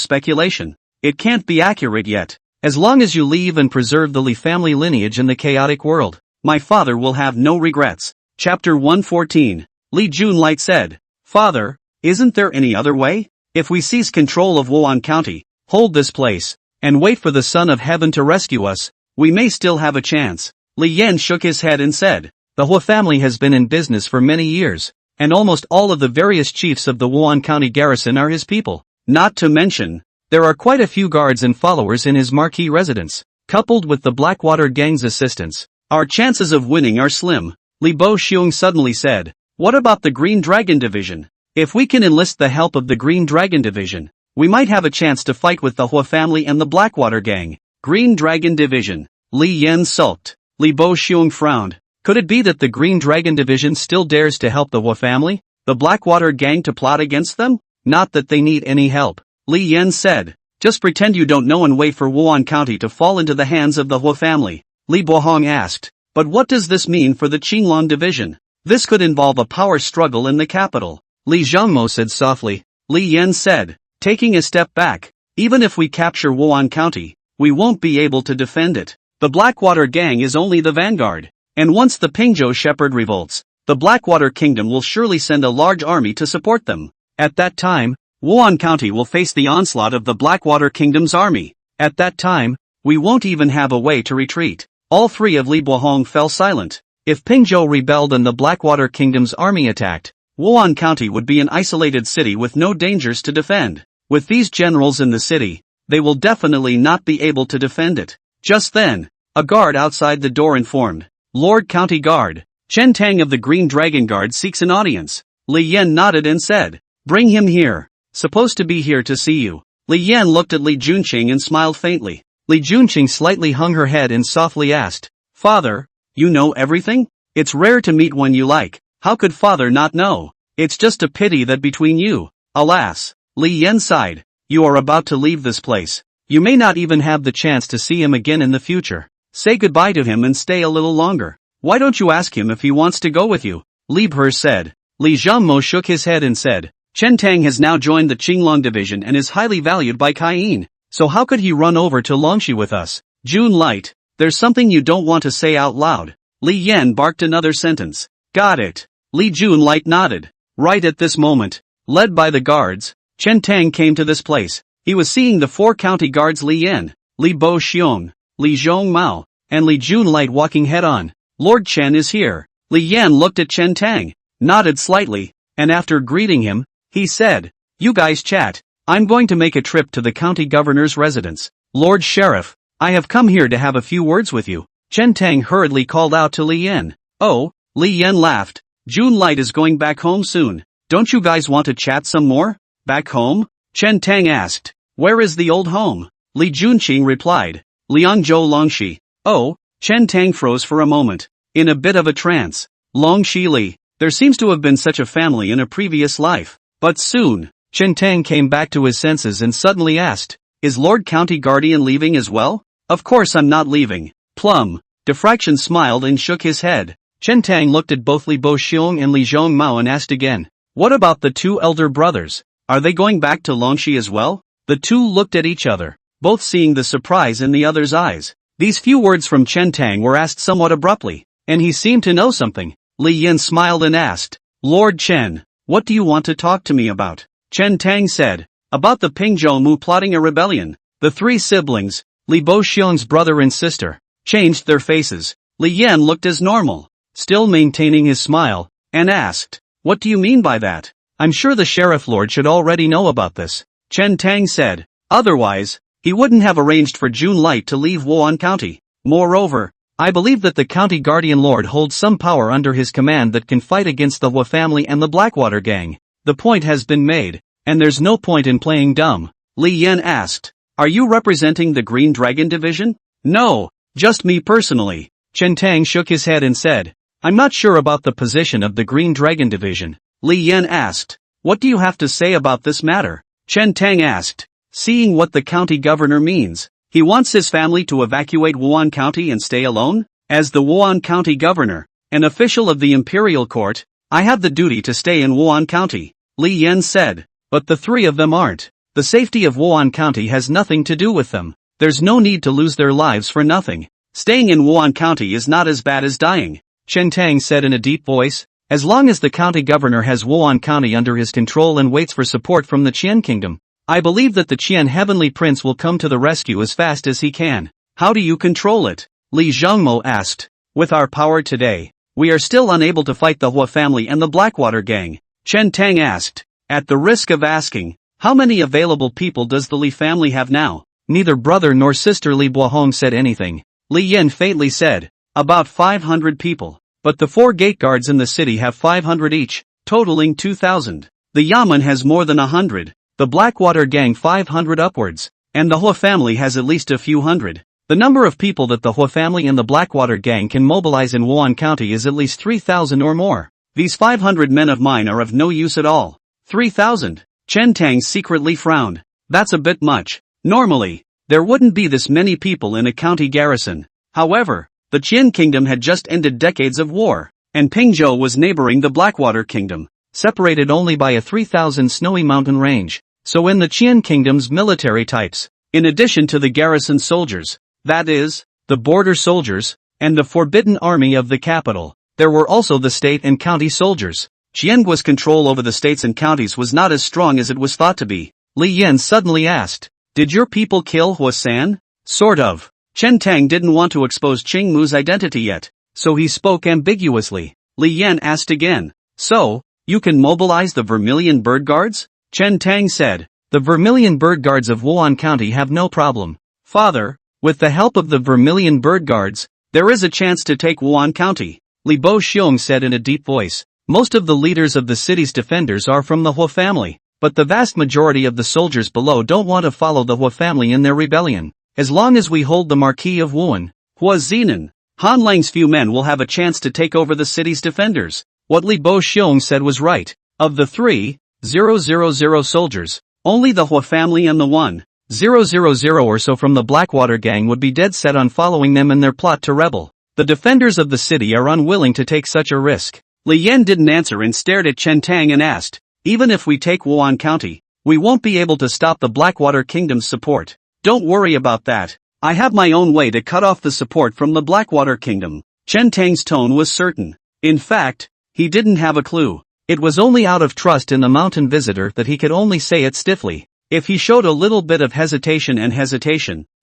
speculation. It can't be accurate yet. As long as you leave and preserve the Li family lineage in the chaotic world, my father will have no regrets. Chapter 114. Li Junlight said, Father, isn't there any other way? If we seize control of Wan County, hold this place, and wait for the Son of Heaven to rescue us, we may still have a chance. Li Yan shook his head and said, the Hua family has been in business for many years, and almost all of the various chiefs of the Wan County garrison are his people. Not to mention, there are quite a few guards and followers in his marquee residence. Coupled with the Blackwater gang's assistance, our chances of winning are slim. Li Bo Xiong suddenly said, what about the Green Dragon Division? If we can enlist the help of the Green Dragon Division, we might have a chance to fight with the Hua family and the Blackwater gang. Green Dragon Division. Li Yan sulked. Li Bo Xiong frowned. Could it be that the Green Dragon Division still dares to help the Hua family, the Blackwater gang, to plot against them? Not that they need any help. Li Yan said, just pretend you don't know and wait for Wan County to fall into the hands of the Hua family. Li Bohong asked, but what does this mean for the Qinglong Division? This could involve a power struggle in the capital. Li Zhangmo said softly. Li Yan said, taking a step back, even if we capture Wan County, we won't be able to defend it. The Blackwater gang is only the vanguard, and once the Pingzhou Shepherd revolts, the Blackwater Kingdom will surely send a large army to support them. At that time, Wan County will face the onslaught of the Blackwater Kingdom's army. At that time, we won't even have a way to retreat. All three of Li Bohong fell silent. If Pingzhou rebelled and the Blackwater Kingdom's army attacked, Wan County would be an isolated city with no dangers to defend. With these generals in the city, they will definitely not be able to defend it. Just then, a guard outside the door informed, Lord County Guard, Chen Tang of the Green Dragon Guard seeks an audience. Li Yan nodded and said, bring him here. Supposed to be here to see you. Li Yan looked at Li Junqing and smiled faintly. Li Junqing slightly hung her head and softly asked, Father, you know everything? It's rare to meet one you like. How could father not know? It's just a pity that between you, alas. Li Yan sighed, you are about to leave this place. You may not even have the chance to see him again in the future. Say goodbye to him and stay a little longer. Why don't you ask him if he wants to go with you? Li Bhe said. Li Zhangmo shook his head and said, Chen Tang has now joined the Qinglong Division and is highly valued by Kaiyin, so how could he run over to Longxi with us? June Light, there's something you don't want to say out loud. Li Yan barked another sentence. Got it. Li Jun Light nodded. Right at this moment, led by the guards, Chen Tang came to this place. He was seeing the 4 county guards Li Yan, Li Bo Xiong, Li Zhong Mao, and Li Jun Light walking head-on. Lord Chen is here. Li Yan looked at Chen Tang, nodded slightly, and after greeting him, he said, you guys chat. I'm going to make a trip to the county governor's residence. Lord Sheriff, I have come here to have a few words with you. Chen Tang hurriedly called out to Li Yan. Oh, Li Yan laughed. June Light is going back home soon. Don't you guys want to chat some more? Back home? Chen Tang asked. Where is the old home? Li Junqing replied. Liangzhou Longxi. Oh, Chen Tang froze for a moment, in a bit of a trance. Longxi Li. There seems to have been such a family in a previous life. But soon, Chen Tang came back to his senses and suddenly asked, is Lord County Guardian leaving as well? Of course I'm not leaving. Plum. Diffraction smiled and shook his head. Chen Tang looked at both Li Bo Xiong and Li Zhong Mao and asked again, what about the 2 elder brothers? Are they going back to Longxi as well? The 2 looked at each other, both seeing the surprise in the other's eyes. These few words from Chen Tang were asked somewhat abruptly, and he seemed to know something. Li Yan smiled and asked, Lord Chen, what do you want to talk to me about? Chen Tang said, about the Pingzhou Mu plotting a rebellion. The 3 siblings, Li Bo Xiong's brother and sister, changed their faces. Li Yan looked as normal, still maintaining his smile, and asked, what do you mean by that? I'm sure the Sheriff Lord should already know about this. Chen Tang said, otherwise, he wouldn't have arranged for June Light to leave Wan County. Moreover, I believe that the County Guardian Lord holds some power under his command that can fight against the Hua family and the Blackwater gang. The point has been made, and there's no point in playing dumb. Li Yan asked, are you representing the Green Dragon Division? No, just me personally. Chen Tang shook his head and said, I'm not sure about the position of the Green Dragon Division. Li Yan asked, what do you have to say about this matter? Chen Tang asked, seeing what the county governor means. He wants his family to evacuate Wan County and stay alone? As the Wan County governor, an official of the imperial court, I have the duty to stay in Wan County, Li Yan said. But the three of them aren't. The safety of Wan County has nothing to do with them. There's no need to lose their lives for nothing. Staying in Wan County is not as bad as dying, Chen Tang said in a deep voice. As long as the county governor has Wan County under his control and waits for support from the Qian kingdom, I believe that the Qian heavenly prince will come to the rescue as fast as he can. How do you control it? Li Zhongmo asked. With our power today, we are still unable to fight the Hua family and the Blackwater gang, Chen Tang asked. At the risk of asking, how many available people does the Li family have now? Neither brother nor sister Li Bohong said anything. Li Yan faintly said, about 500 people. But the 4 gate guards in the city have 500 each, totaling 2,000. The Yamen has more than 100, the Blackwater gang 500 upwards, and the Hua family has at least a few hundred. The number of people that the Hua family and the Blackwater gang can mobilize in Wan County is at least 3,000 or more. These 500 men of mine are of no use at all. 3,000. Chen Tang secretly frowned. That's a bit much. Normally, there wouldn't be this many people in a county garrison. However, the Qian kingdom had just ended decades of war, and Pingzhou was neighboring the Blackwater kingdom, separated only by a 3,000 snowy mountain range. So in the Qian kingdom's military types, in addition to the garrison soldiers, that is, the border soldiers, and the forbidden army of the capital, there were also the state and county soldiers. Qiangua's control over the states and counties was not as strong as it was thought to be. Li Yan suddenly asked, did your people kill Hua San? Sort of. Chen Tang didn't want to expose Qing Mu's identity yet, so he spoke ambiguously. Li Yan asked again, so, you can mobilize the Vermilion Bird Guards? Chen Tang said, the Vermilion Bird Guards of Wuhan County have no problem. Father, with the help of the Vermilion Bird Guards, there is a chance to take Wuhan County, Li Bo Xiong said in a deep voice. Most of the leaders of the city's defenders are from the Hua family, but the vast majority of the soldiers below don't want to follow the Hua family in their rebellion. As long as we hold the Marquis of Wuhan, Hua Zinan, Han Lang's few men will have a chance to take over the city's defenders. What Li Bo Xiong said was right. Of the 3,000 soldiers, only the Hua family and the 1,000 or so from the Blackwater gang would be dead set on following them in their plot to rebel. The defenders of the city are unwilling to take such a risk. Li Yan didn't answer and stared at Chen Tang and asked, even if we take Wuhan County, we won't be able to stop the Blackwater Kingdom's support. Don't worry about that. I have my own way to cut off the support from the Blackwater Kingdom. Chen Tang's tone was certain. In fact, he didn't have a clue. It was only out of trust in the mountain visitor that he could only say it stiffly. If he showed a little bit of hesitation,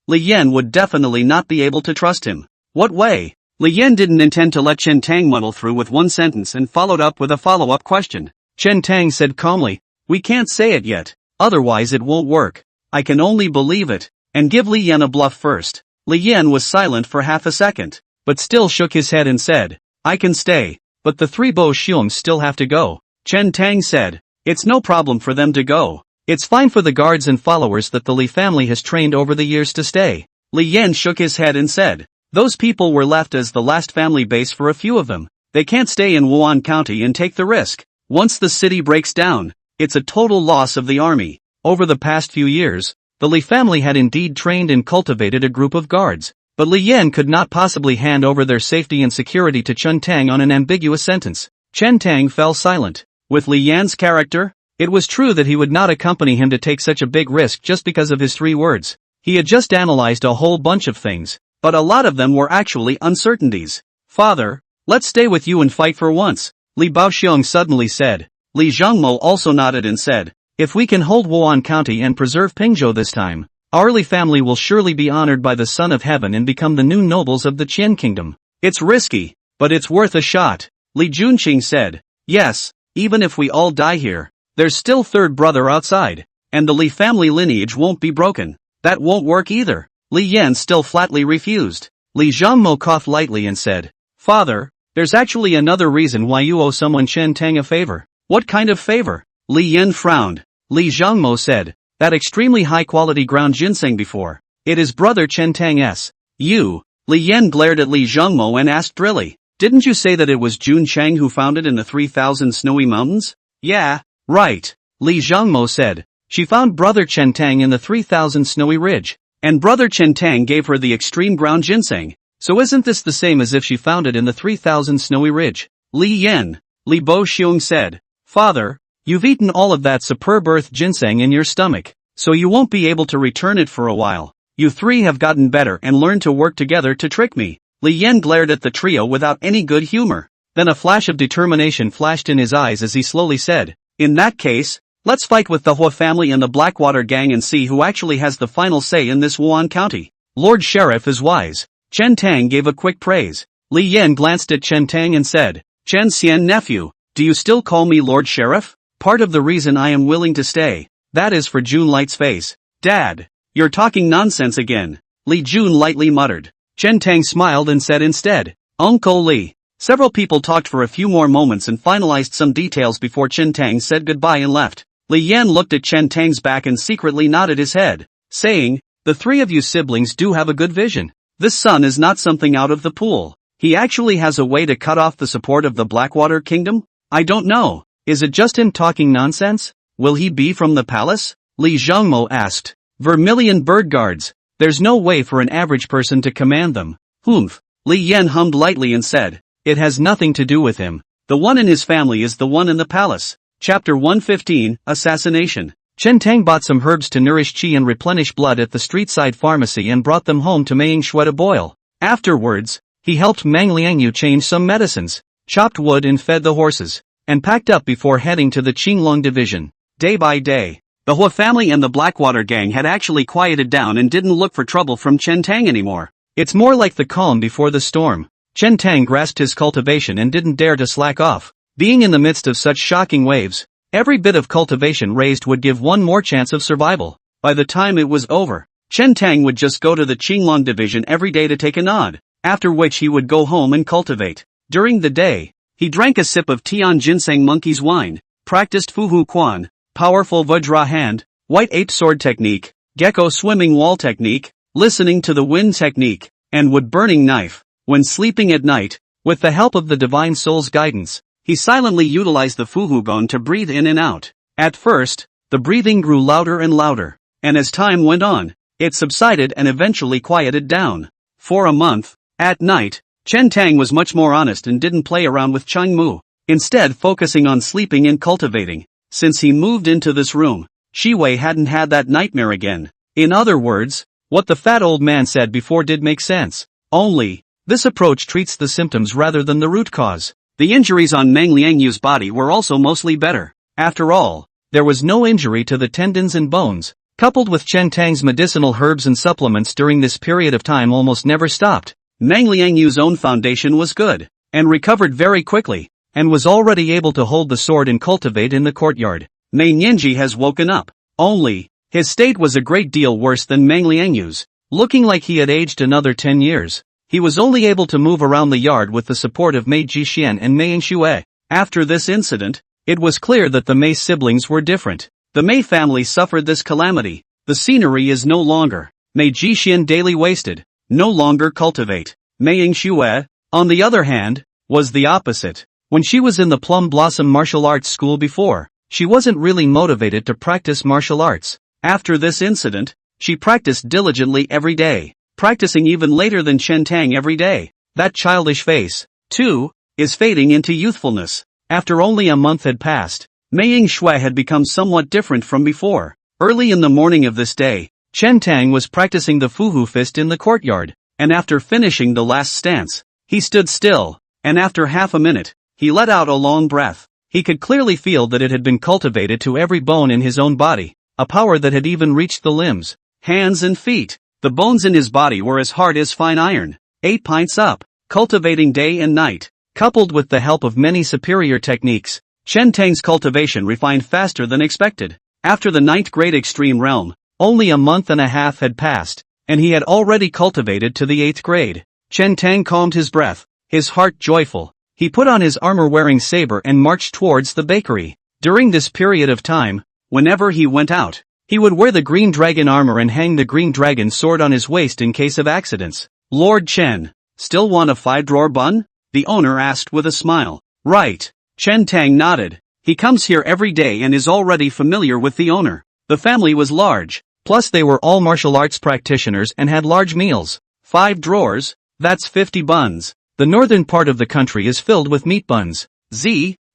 Li Yan would definitely not be able to trust him. What way? Li Yan didn't intend to let Chen Tang muddle through with one sentence and followed up with a follow-up question. Chen Tang said calmly, we can't say it yet, otherwise it won't work. I can only believe it, and give Li Yan a bluff first. Li Yan was silent for half a second, but still shook his head and said, I can stay, but the 3 Bo Xiong still have to go. Chen Tang said, it's no problem for them to go. It's fine for the guards and followers that the Li family has trained over the years to stay. Li Yan shook his head and said, those people were left as the last family base for a few of them. They can't stay in Wuhan County and take the risk. Once the city breaks down, it's a total loss of the army. Over the past few years, the Li family had indeed trained and cultivated a group of guards, but Li Yan could not possibly hand over their safety and security to Chen Tang on an ambiguous sentence. Chen Tang fell silent. With Li Yan's character, it was true that he would not accompany him to take such a big risk just because of his 3 words. He had just analyzed a whole bunch of things, but a lot of them were actually uncertainties. Father, let's stay with you and fight for once, Li Baoxiong suddenly said. Li Zhongmo also nodded and said, if we can hold Wuhan County and preserve Pingzhou this time, our Li family will surely be honored by the Son of Heaven and become the new nobles of the Qian Kingdom. It's risky, but it's worth a shot, Li Junqing said. Yes, even if we all die here, there's still 3rd brother outside, and the Li family lineage won't be broken. That won't work either. Li Yan still flatly refused. Li Zhongmo coughed lightly and said, Father, there's actually another reason why you owe someone Chen Tang a favor. What kind of favor? Li Yan frowned. Li Zhongmo said, that extremely high-quality ground ginseng before. It is brother Chen Tang's. You? Li Yan glared at Li Zhongmo and asked really, didn't you say that it was Jun Cheng who found it in the 3,000 snowy mountains? Yeah, right. Li Zhongmo said, she found brother Chen Tang in the 3,000 snowy ridge. And brother Chen Tang gave her the extreme ground ginseng. So isn't this the same as if she found it in the 3000 Snowy Ridge? Li Yen, Li Bo Xiong said. Father, you've eaten all of that superb earth ginseng in your stomach, so you won't be able to return it for a while. You three have gotten better and learned to work together to trick me. Li Yen glared at the trio without any good humor. Then a flash of determination flashed in his eyes as he slowly said, in that case, let's fight with the Hua family and the Blackwater gang and see who actually has the final say in this Wan County. Lord Sheriff is wise. Chen Tang gave a quick praise. Li Yen glanced at Chen Tang and said, Chen Xian nephew, do you still call me Lord Sheriff? Part of the reason I am willing to stay, that is for June Light's face. Dad, you're talking nonsense again. Li Jun lightly muttered. Chen Tang smiled and said instead, Uncle Li. Several people talked for a few more moments and finalized some details before Chen Tang said goodbye and left. Li Yan looked at Chen Tang's back and secretly nodded his head, saying, the three of you siblings do have a good vision. This son is not something out of the pool. He actually has a way to cut off the support of the Blackwater Kingdom? I don't know. Is it just him talking nonsense? Will he be from the palace? Li Zhongmo asked. Vermilion bird guards. There's no way for an average person to command them. Humph. Li Yan hummed lightly and said, it has nothing to do with him. The one in his family is the one in the palace. Chapter 115, Assassination. Chen Tang bought some herbs to nourish qi and replenish blood at the street-side pharmacy and brought them home to Mei Yingxue to boil. Afterwards, he helped Mang Liangyu change some medicines, chopped wood and fed the horses, and packed up before heading to the Qinglong division. Day by day, the Hua family and the Blackwater gang had actually quieted down and didn't look for trouble from Chen Tang anymore. It's more like the calm before the storm. Chen Tang grasped his cultivation and didn't dare to slack off. Being in the midst of such shocking waves, every bit of cultivation raised would give one more chance of survival. By the time it was over, Chen Tang would just go to the Qinglong division every day to take a nod, after which he would go home and cultivate. During the day, he drank a sip of Tian Ginseng Monkey's wine, practiced Fu Hu Quan, powerful Vajra hand, white ape sword technique, gecko swimming wall technique, listening to the wind technique, and wood burning knife. When sleeping at night, with the help of the Divine Soul's guidance, he silently utilized the Fuhugon to breathe in and out. At first, the breathing grew louder and louder, and as time went on, it subsided and eventually quieted down. For a month, at night, Chen Tang was much more honest and didn't play around with Chang Mu, instead focusing on sleeping and cultivating. Since he moved into this room, Shi Wei hadn't had that nightmare again. In other words, what the fat old man said before did make sense. Only, this approach treats the symptoms rather than the root cause. The injuries on Mang Liangyu's body were also mostly better. After all, there was no injury to the tendons and bones. Coupled with Chen Tang's medicinal herbs and supplements during this period of time almost never stopped. Mang Liangyu's own foundation was good, and recovered very quickly, and was already able to hold the sword and cultivate in the courtyard. Mei Nianji has woken up. Only, his state was a great deal worse than Mang Liangyu's, looking like he had aged another 10 years. He was only able to move around the yard with the support of Mei Jixian and Mei Yingxue. After this incident, it was clear that the Mei siblings were different. The Mei family suffered this calamity. The scenery is no longer. Mei Jixian daily wasted, no longer cultivate. Mei Yingxue, on the other hand, was the opposite. When she was in the Plum Blossom martial arts school before, she wasn't really motivated to practice martial arts. After this incident, she practiced diligently every day, practicing even later than Chen Tang every day. That childish face, too, is fading into youthfulness. After only a month had passed, Mei Yingxue had become somewhat different from before. Early in the morning of this day, Chen Tang was practicing the Fuhu Fist in the courtyard, and after finishing the last stance, he stood still, and after half a minute, he let out a long breath. He could clearly feel that it had been cultivated to every bone in his own body, a power that had even reached the limbs, hands and feet. The bones in his body were as hard as fine iron. 8 pints up, cultivating day and night, coupled with the help of many superior techniques, Chen Tang's cultivation refined faster than expected. After the 9th grade extreme realm, only a month and a half had passed, and he had already cultivated to the 8th grade. Chen Tang calmed his breath, his heart joyful. He put on his armor-wearing saber and marched towards the bakery. During this period of time, whenever he went out, he would wear the green dragon armor and hang the green dragon sword on his waist in case of accidents. Lord Chen, still want a 5-drawer bun? The owner asked with a smile. Right. Chen Tang nodded. He comes here every day and is already familiar with the owner. The family was large, Plus they were all martial arts practitioners and had large meals. 5 drawers, that's 50 buns. The northern part of the country is filled with meat buns.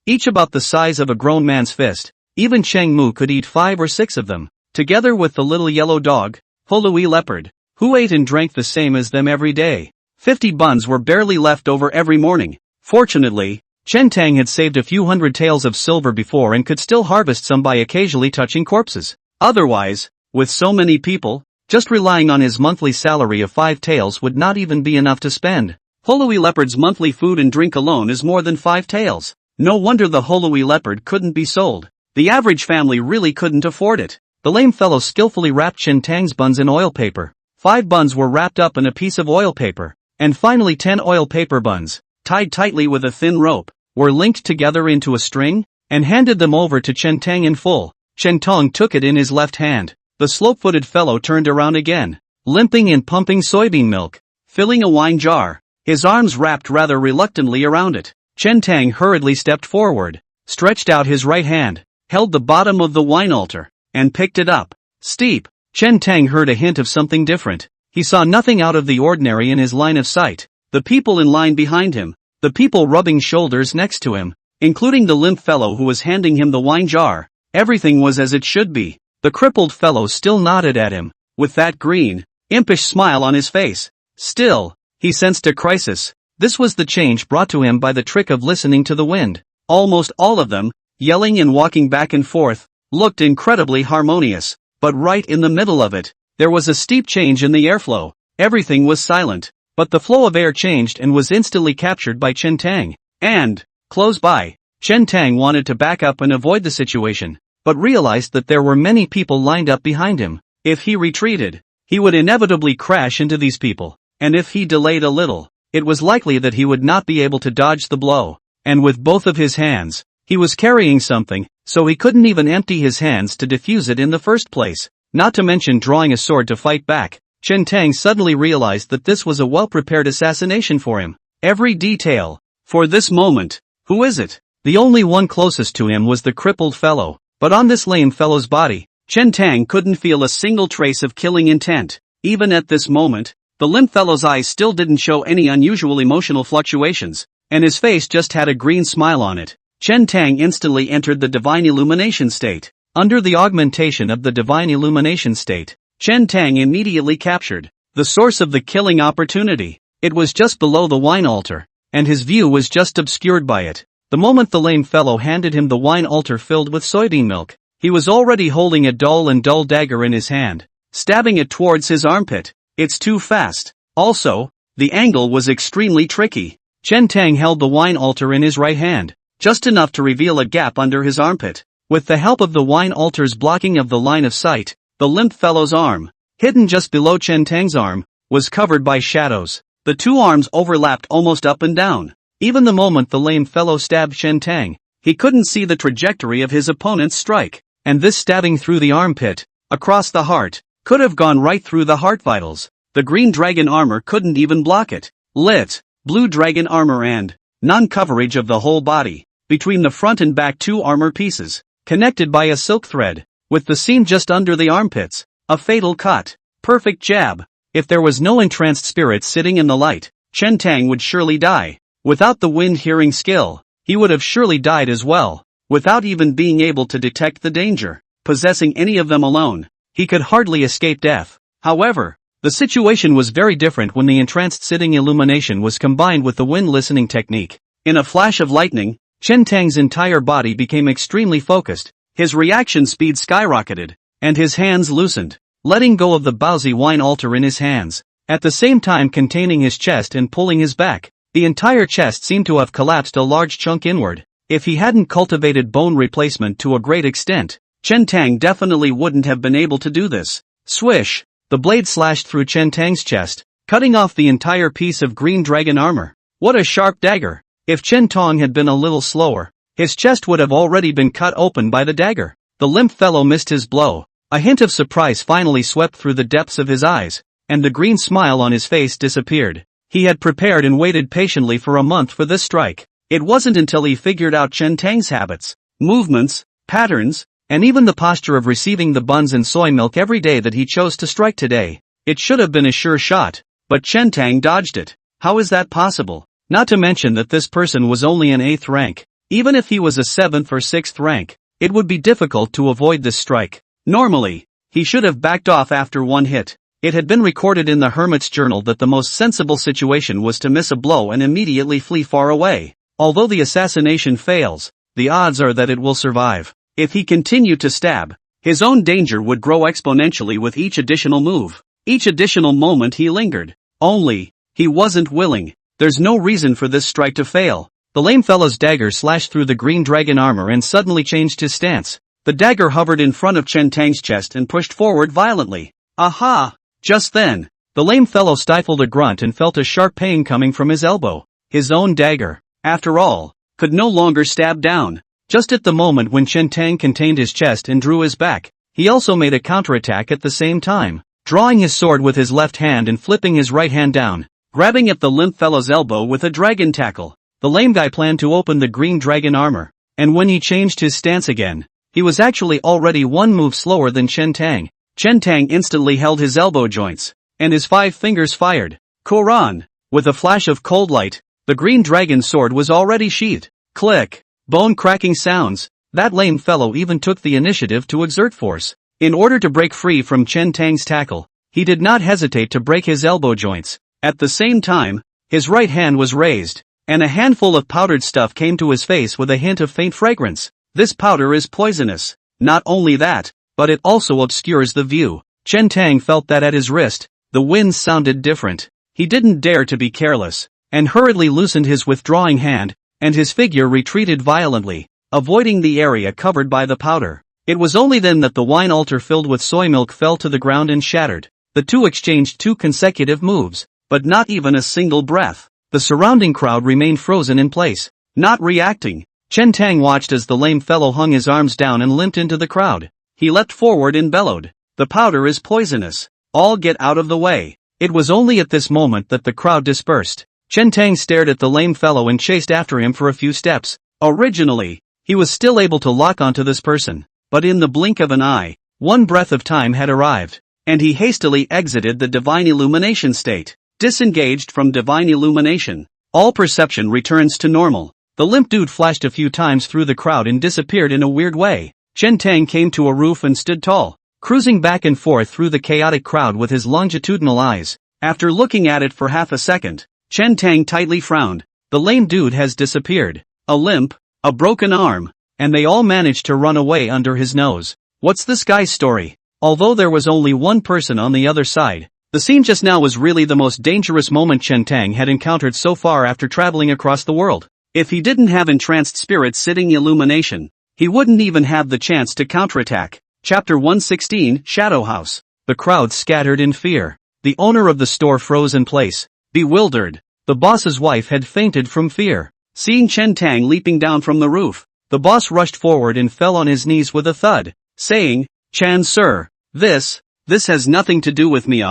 Each about the size of a grown man's fist. Even Cheng Mu could eat 5 or 6 of them, together with the little yellow dog, Holui leopard, who ate and drank the same as them every day. 50 buns were barely left over every morning. Fortunately, Chen Tang had saved a few hundred taels of silver before and could still harvest some by occasionally touching corpses. Otherwise, with so many people, just relying on his monthly salary of 5 taels would not even be enough to spend. Holui leopard's monthly food and drink alone is more than 5 taels. No wonder the Holui leopard couldn't be sold. The average family really couldn't afford it. The lame fellow skillfully wrapped Chen Tang's buns in oil paper. 5 buns were wrapped up in a piece of oil paper. And finally 10 oil paper buns, tied tightly with a thin rope, were linked together into a string, and handed them over to Chen Tang in full. Chen Tong took it in his left hand. The slope-footed fellow turned around again, limping and pumping soybean milk, filling a wine jar, his arms wrapped rather reluctantly around it. Chen Tang hurriedly stepped forward, stretched out his right hand, held the bottom of the wine altar, and picked it up. Steep. Chen Tang heard a hint of something different. He saw nothing out of the ordinary in his line of sight. The people in line behind him, the people rubbing shoulders next to him, including the limp fellow who was handing him the wine jar. Everything was as it should be. The crippled fellow still nodded at him, with that green, impish smile on his face. Still, he sensed a crisis. This was the change brought to him by the trick of listening to the wind. Almost all of them, yelling and walking back and forth, looked incredibly harmonious. But right in the middle of it, there was a steep change in the airflow. Everything was silent, but the flow of air changed and was instantly captured by Chen Tang. And, close by, Chen Tang wanted to back up and avoid the situation, but realized that there were many people lined up behind him. If he retreated, he would inevitably crash into these people, and if he delayed a little, it was likely that he would not be able to dodge the blow. And with both of his hands, he was carrying something, so he couldn't even empty his hands to defuse it in the first place, not to mention drawing a sword to fight back. Chen Tang suddenly realized that this was a well-prepared assassination for him. Every detail. For this moment, who is it? The only one closest to him was the crippled fellow, but on this lame fellow's body, Chen Tang couldn't feel a single trace of killing intent. Even at this moment, the limp fellow's eyes still didn't show any unusual emotional fluctuations, and his face just had a green smile on it. Chen Tang instantly entered the divine illumination state. Under the augmentation of the divine illumination state, Chen Tang immediately captured the source of the killing opportunity. It was just below the wine altar, and his view was just obscured by it. The moment the lame fellow handed him the wine altar filled with soybean milk, he was already holding a dull dagger in his hand, stabbing it towards his armpit. It's too fast. Also, the angle was extremely tricky. Chen Tang held the wine altar in his right hand, just enough to reveal a gap under his armpit. With the help of the wine altar's blocking of the line of sight, the limp fellow's arm, hidden just below Chen Tang's arm, was covered by shadows. The two arms overlapped almost up and down. Even the moment the lame fellow stabbed Chen Tang, he couldn't see the trajectory of his opponent's strike, and this stabbing through the armpit, across the heart, could have gone right through the heart vitals. The green dragon armor couldn't even block it. Blue dragon armor and non-coverage of the whole body, between the front and back two armor pieces, connected by a silk thread, with the seam just under the armpits. A fatal cut. Perfect jab. If there was no entranced spirit sitting in the light, Chen Tang would surely die. Without the wind-hearing skill, he would have surely died as well. Without even being able to detect the danger, possessing any of them alone, he could hardly escape death. However, the situation was very different when the entranced sitting illumination was combined with the wind-listening technique. In a flash of lightning, Chen Tang's entire body became extremely focused, his reaction speed skyrocketed, and his hands loosened, letting go of the Baozi wine altar in his hands, at the same time containing his chest and pulling his back. The entire chest seemed to have collapsed a large chunk inward. If he hadn't cultivated bone replacement to a great extent, Chen Tang definitely wouldn't have been able to do this. Swish! The blade slashed through Chen Tang's chest, cutting off the entire piece of green dragon armor. What a sharp dagger! If Chen Tong had been a little slower, his chest would have already been cut open by the dagger. The limp fellow missed his blow. A hint of surprise finally swept through the depths of his eyes, and the green smile on his face disappeared. He had prepared and waited patiently for a month for this strike. It wasn't until he figured out Chen Tang's habits, movements, patterns, and even the posture of receiving the buns and soy milk every day that he chose to strike today. It should have been a sure shot, but Chen Tang dodged it. How is that possible? Not to mention that this person was only an 8th rank. Even if he was a 7th or 6th rank, it would be difficult to avoid this strike. Normally, he should have backed off after one hit. It had been recorded in the Hermit's journal that the most sensible situation was to miss a blow and immediately flee far away. Although the assassination fails, the odds are that it will survive. If he continued to stab, his own danger would grow exponentially with each additional move. Each additional moment he lingered. Only, he wasn't willing. There's no reason for this strike to fail. The lame fellow's dagger slashed through the green dragon armor and suddenly changed his stance. The dagger hovered in front of Chen Tang's chest and pushed forward violently. Aha! Just then, the lame fellow stifled a grunt and felt a sharp pain coming from his elbow. His own dagger, after all, could no longer stab down. Just at the moment when Chen Tang contained his chest and drew his back, he also made a counterattack at the same time, drawing his sword with his left hand and flipping his right hand down, grabbing at the limp fellow's elbow with a dragon tackle. The lame guy planned to open the green dragon armor, and when he changed his stance again, he was actually already one move slower than Chen Tang. Chen Tang instantly held his elbow joints, and his 5 fingers fired. Koran! With a flash of cold light, the green dragon sword was already sheathed. Click! Bone-cracking sounds. That lame fellow even took the initiative to exert force. In order to break free from Chen Tang's tackle, he did not hesitate to break his elbow joints. At the same time, his right hand was raised, and a handful of powdered stuff came to his face with a hint of faint fragrance. This powder is poisonous. Not only that, but it also obscures the view. Chen Tang felt that at his wrist, the winds sounded different. He didn't dare to be careless, and hurriedly loosened his withdrawing hand, and his figure retreated violently, avoiding the area covered by the powder. It was only then that the wine altar filled with soy milk fell to the ground and shattered. The two exchanged 2 consecutive moves, but not even a single breath. The surrounding crowd remained frozen in place, not reacting. Chen Tang watched as the lame fellow hung his arms down and limped into the crowd. He leapt forward and bellowed, "The powder is poisonous. All get out of the way." It was only at this moment that the crowd dispersed. Chen Tang stared at the lame fellow and chased after him for a few steps. Originally, he was still able to lock onto this person, but in the blink of an eye, one breath of time had arrived, and he hastily exited the divine illumination state. Disengaged from divine illumination, all perception returns to normal. The limp dude flashed a few times through the crowd and disappeared in a weird way. Chen Tang came to a roof and stood tall, cruising back and forth through the chaotic crowd with his longitudinal eyes. After looking at it for half a second, Chen Tang tightly frowned. The lame dude has disappeared. A limp, a broken arm, and they all managed to run away under his nose. What's this guy's story? Although there was only one person on the other side, the scene just now was really the most dangerous moment Chen Tang had encountered so far after traveling across the world. If he didn't have entranced spirits sitting illumination, he wouldn't even have the chance to counterattack. Chapter 116, Shadow House. The crowd scattered in fear. The owner of the store froze in place, bewildered. The boss's wife had fainted from fear. Seeing Chen Tang leaping down from the roof, the boss rushed forward and fell on his knees with a thud, saying, "Chan sir, this has nothing to do with me.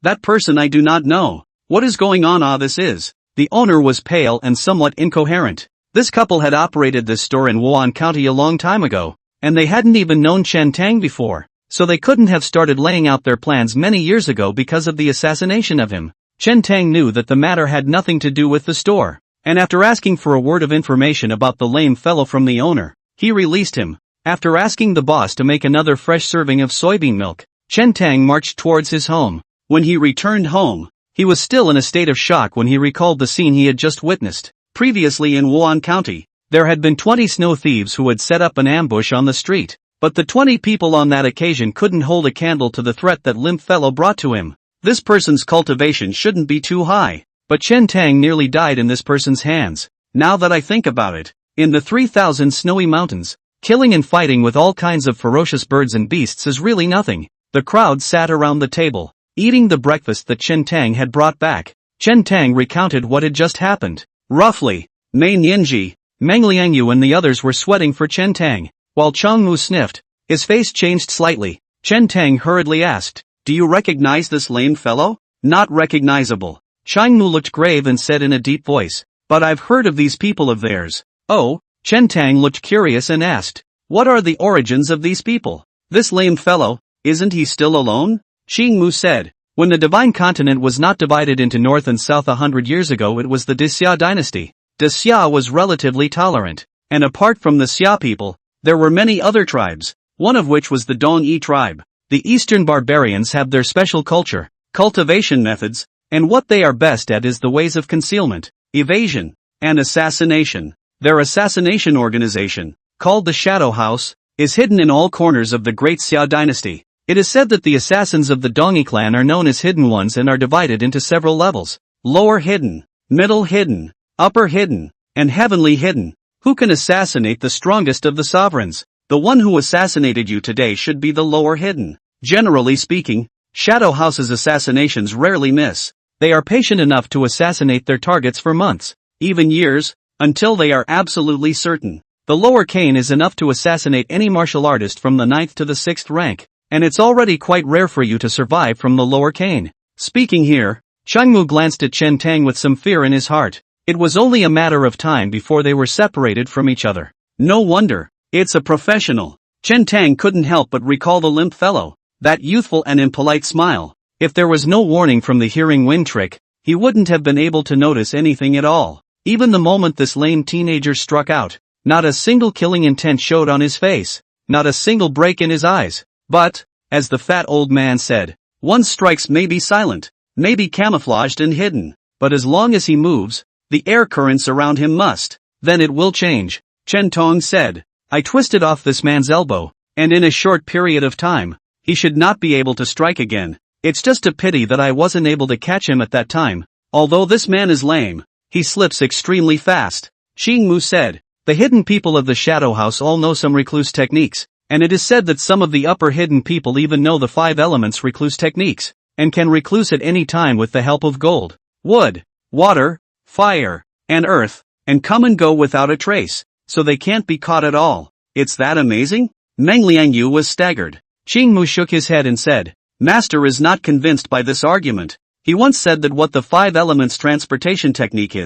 That person I do not know. What is going on? This is." The owner was pale and somewhat incoherent. This couple had operated this store in Wan County a long time ago, and they hadn't even known Chen Tang before, so they couldn't have started laying out their plans many years ago because of the assassination of him. Chen Tang knew that the matter had nothing to do with the store, and after asking for a word of information about the lame fellow from the owner, he released him. After asking the boss to make another fresh serving of soybean milk, Chen Tang marched towards his home. When he returned home, he was still in a state of shock when he recalled the scene he had just witnessed. Previously in Wan County, there had been 20 snow thieves who had set up an ambush on the street, but the 20 people on that occasion couldn't hold a candle to the threat that limp fellow brought to him. This person's cultivation shouldn't be too high, but Chen Tang nearly died in this person's hands. Now that I think about it, in the 3,000 snowy mountains, killing and fighting with all kinds of ferocious birds and beasts is really nothing. The crowd sat around the table, eating the breakfast that Chen Tang had brought back. Chen Tang recounted what had just happened. Roughly, Mei Nianji, Meng Liangyu and the others were sweating for Chen Tang. While Changmu sniffed, his face changed slightly. Chen Tang hurriedly asked, "Do you recognize this lame fellow?" "Not recognizable." Changmu looked grave and said in a deep voice, "But I've heard of these people of theirs." "Oh?" Chen Tang looked curious and asked, What are the origins of these people? This lame fellow, isn't he still alone? Xingmu said. When the divine continent was not divided into north and south 100 years ago, it was the Xia dynasty. Xia was relatively tolerant, and apart from the Xia people, there were many other tribes, one of which was the Dongyi tribe. The Eastern barbarians have their special culture, cultivation methods, and what they are best at is the ways of concealment, evasion, and assassination. Their assassination organization, called the Shadow House, is hidden in all corners of the great Xia dynasty. It is said that the assassins of the Dongyi clan are known as hidden ones and are divided into several levels: lower hidden, middle hidden, upper hidden, and heavenly hidden. Who can assassinate the strongest of the sovereigns? The one who assassinated you today should be the lower hidden. Generally speaking, Shadow House's assassinations rarely miss. They are patient enough to assassinate their targets for months, even years, until they are absolutely certain. The lower cane is enough to assassinate any martial artist from the 9th to the 6th rank, and it's already quite rare for you to survive from the lower cane. Speaking here, Changmu glanced at Chen Tang with some fear in his heart. It was only a matter of time before they were separated from each other. No wonder, it's a professional. Chen Tang couldn't help but recall the limp fellow, that youthful and impolite smile. If there was no warning from the hearing wind trick, he wouldn't have been able to notice anything at all. Even the moment this lame teenager struck out, not a single killing intent showed on his face, not a single break in his eyes. But, as the fat old man said, one's strikes may be silent, may be camouflaged and hidden, but as long as he moves, the air currents around him must, then it will change. Chen Tong said. I twisted off this man's elbow, and in a short period of time, he should not be able to strike again. It's just a pity that I wasn't able to catch him at that time. Although this man is lame, he slips extremely fast. Xingmu said. The hidden people of the Shadow House all know some recluse techniques, and it is said that some of the upper hidden people even know the 5 elements recluse techniques, and can recluse at any time with the help of gold, wood, water, fire, and earth, and come and go without a trace, so they can't be caught at all. It's that amazing? Meng Liangyu was staggered. Xingmu shook his head and said, Master is not convinced by this argument. He once said that what the 5 elements transportation technique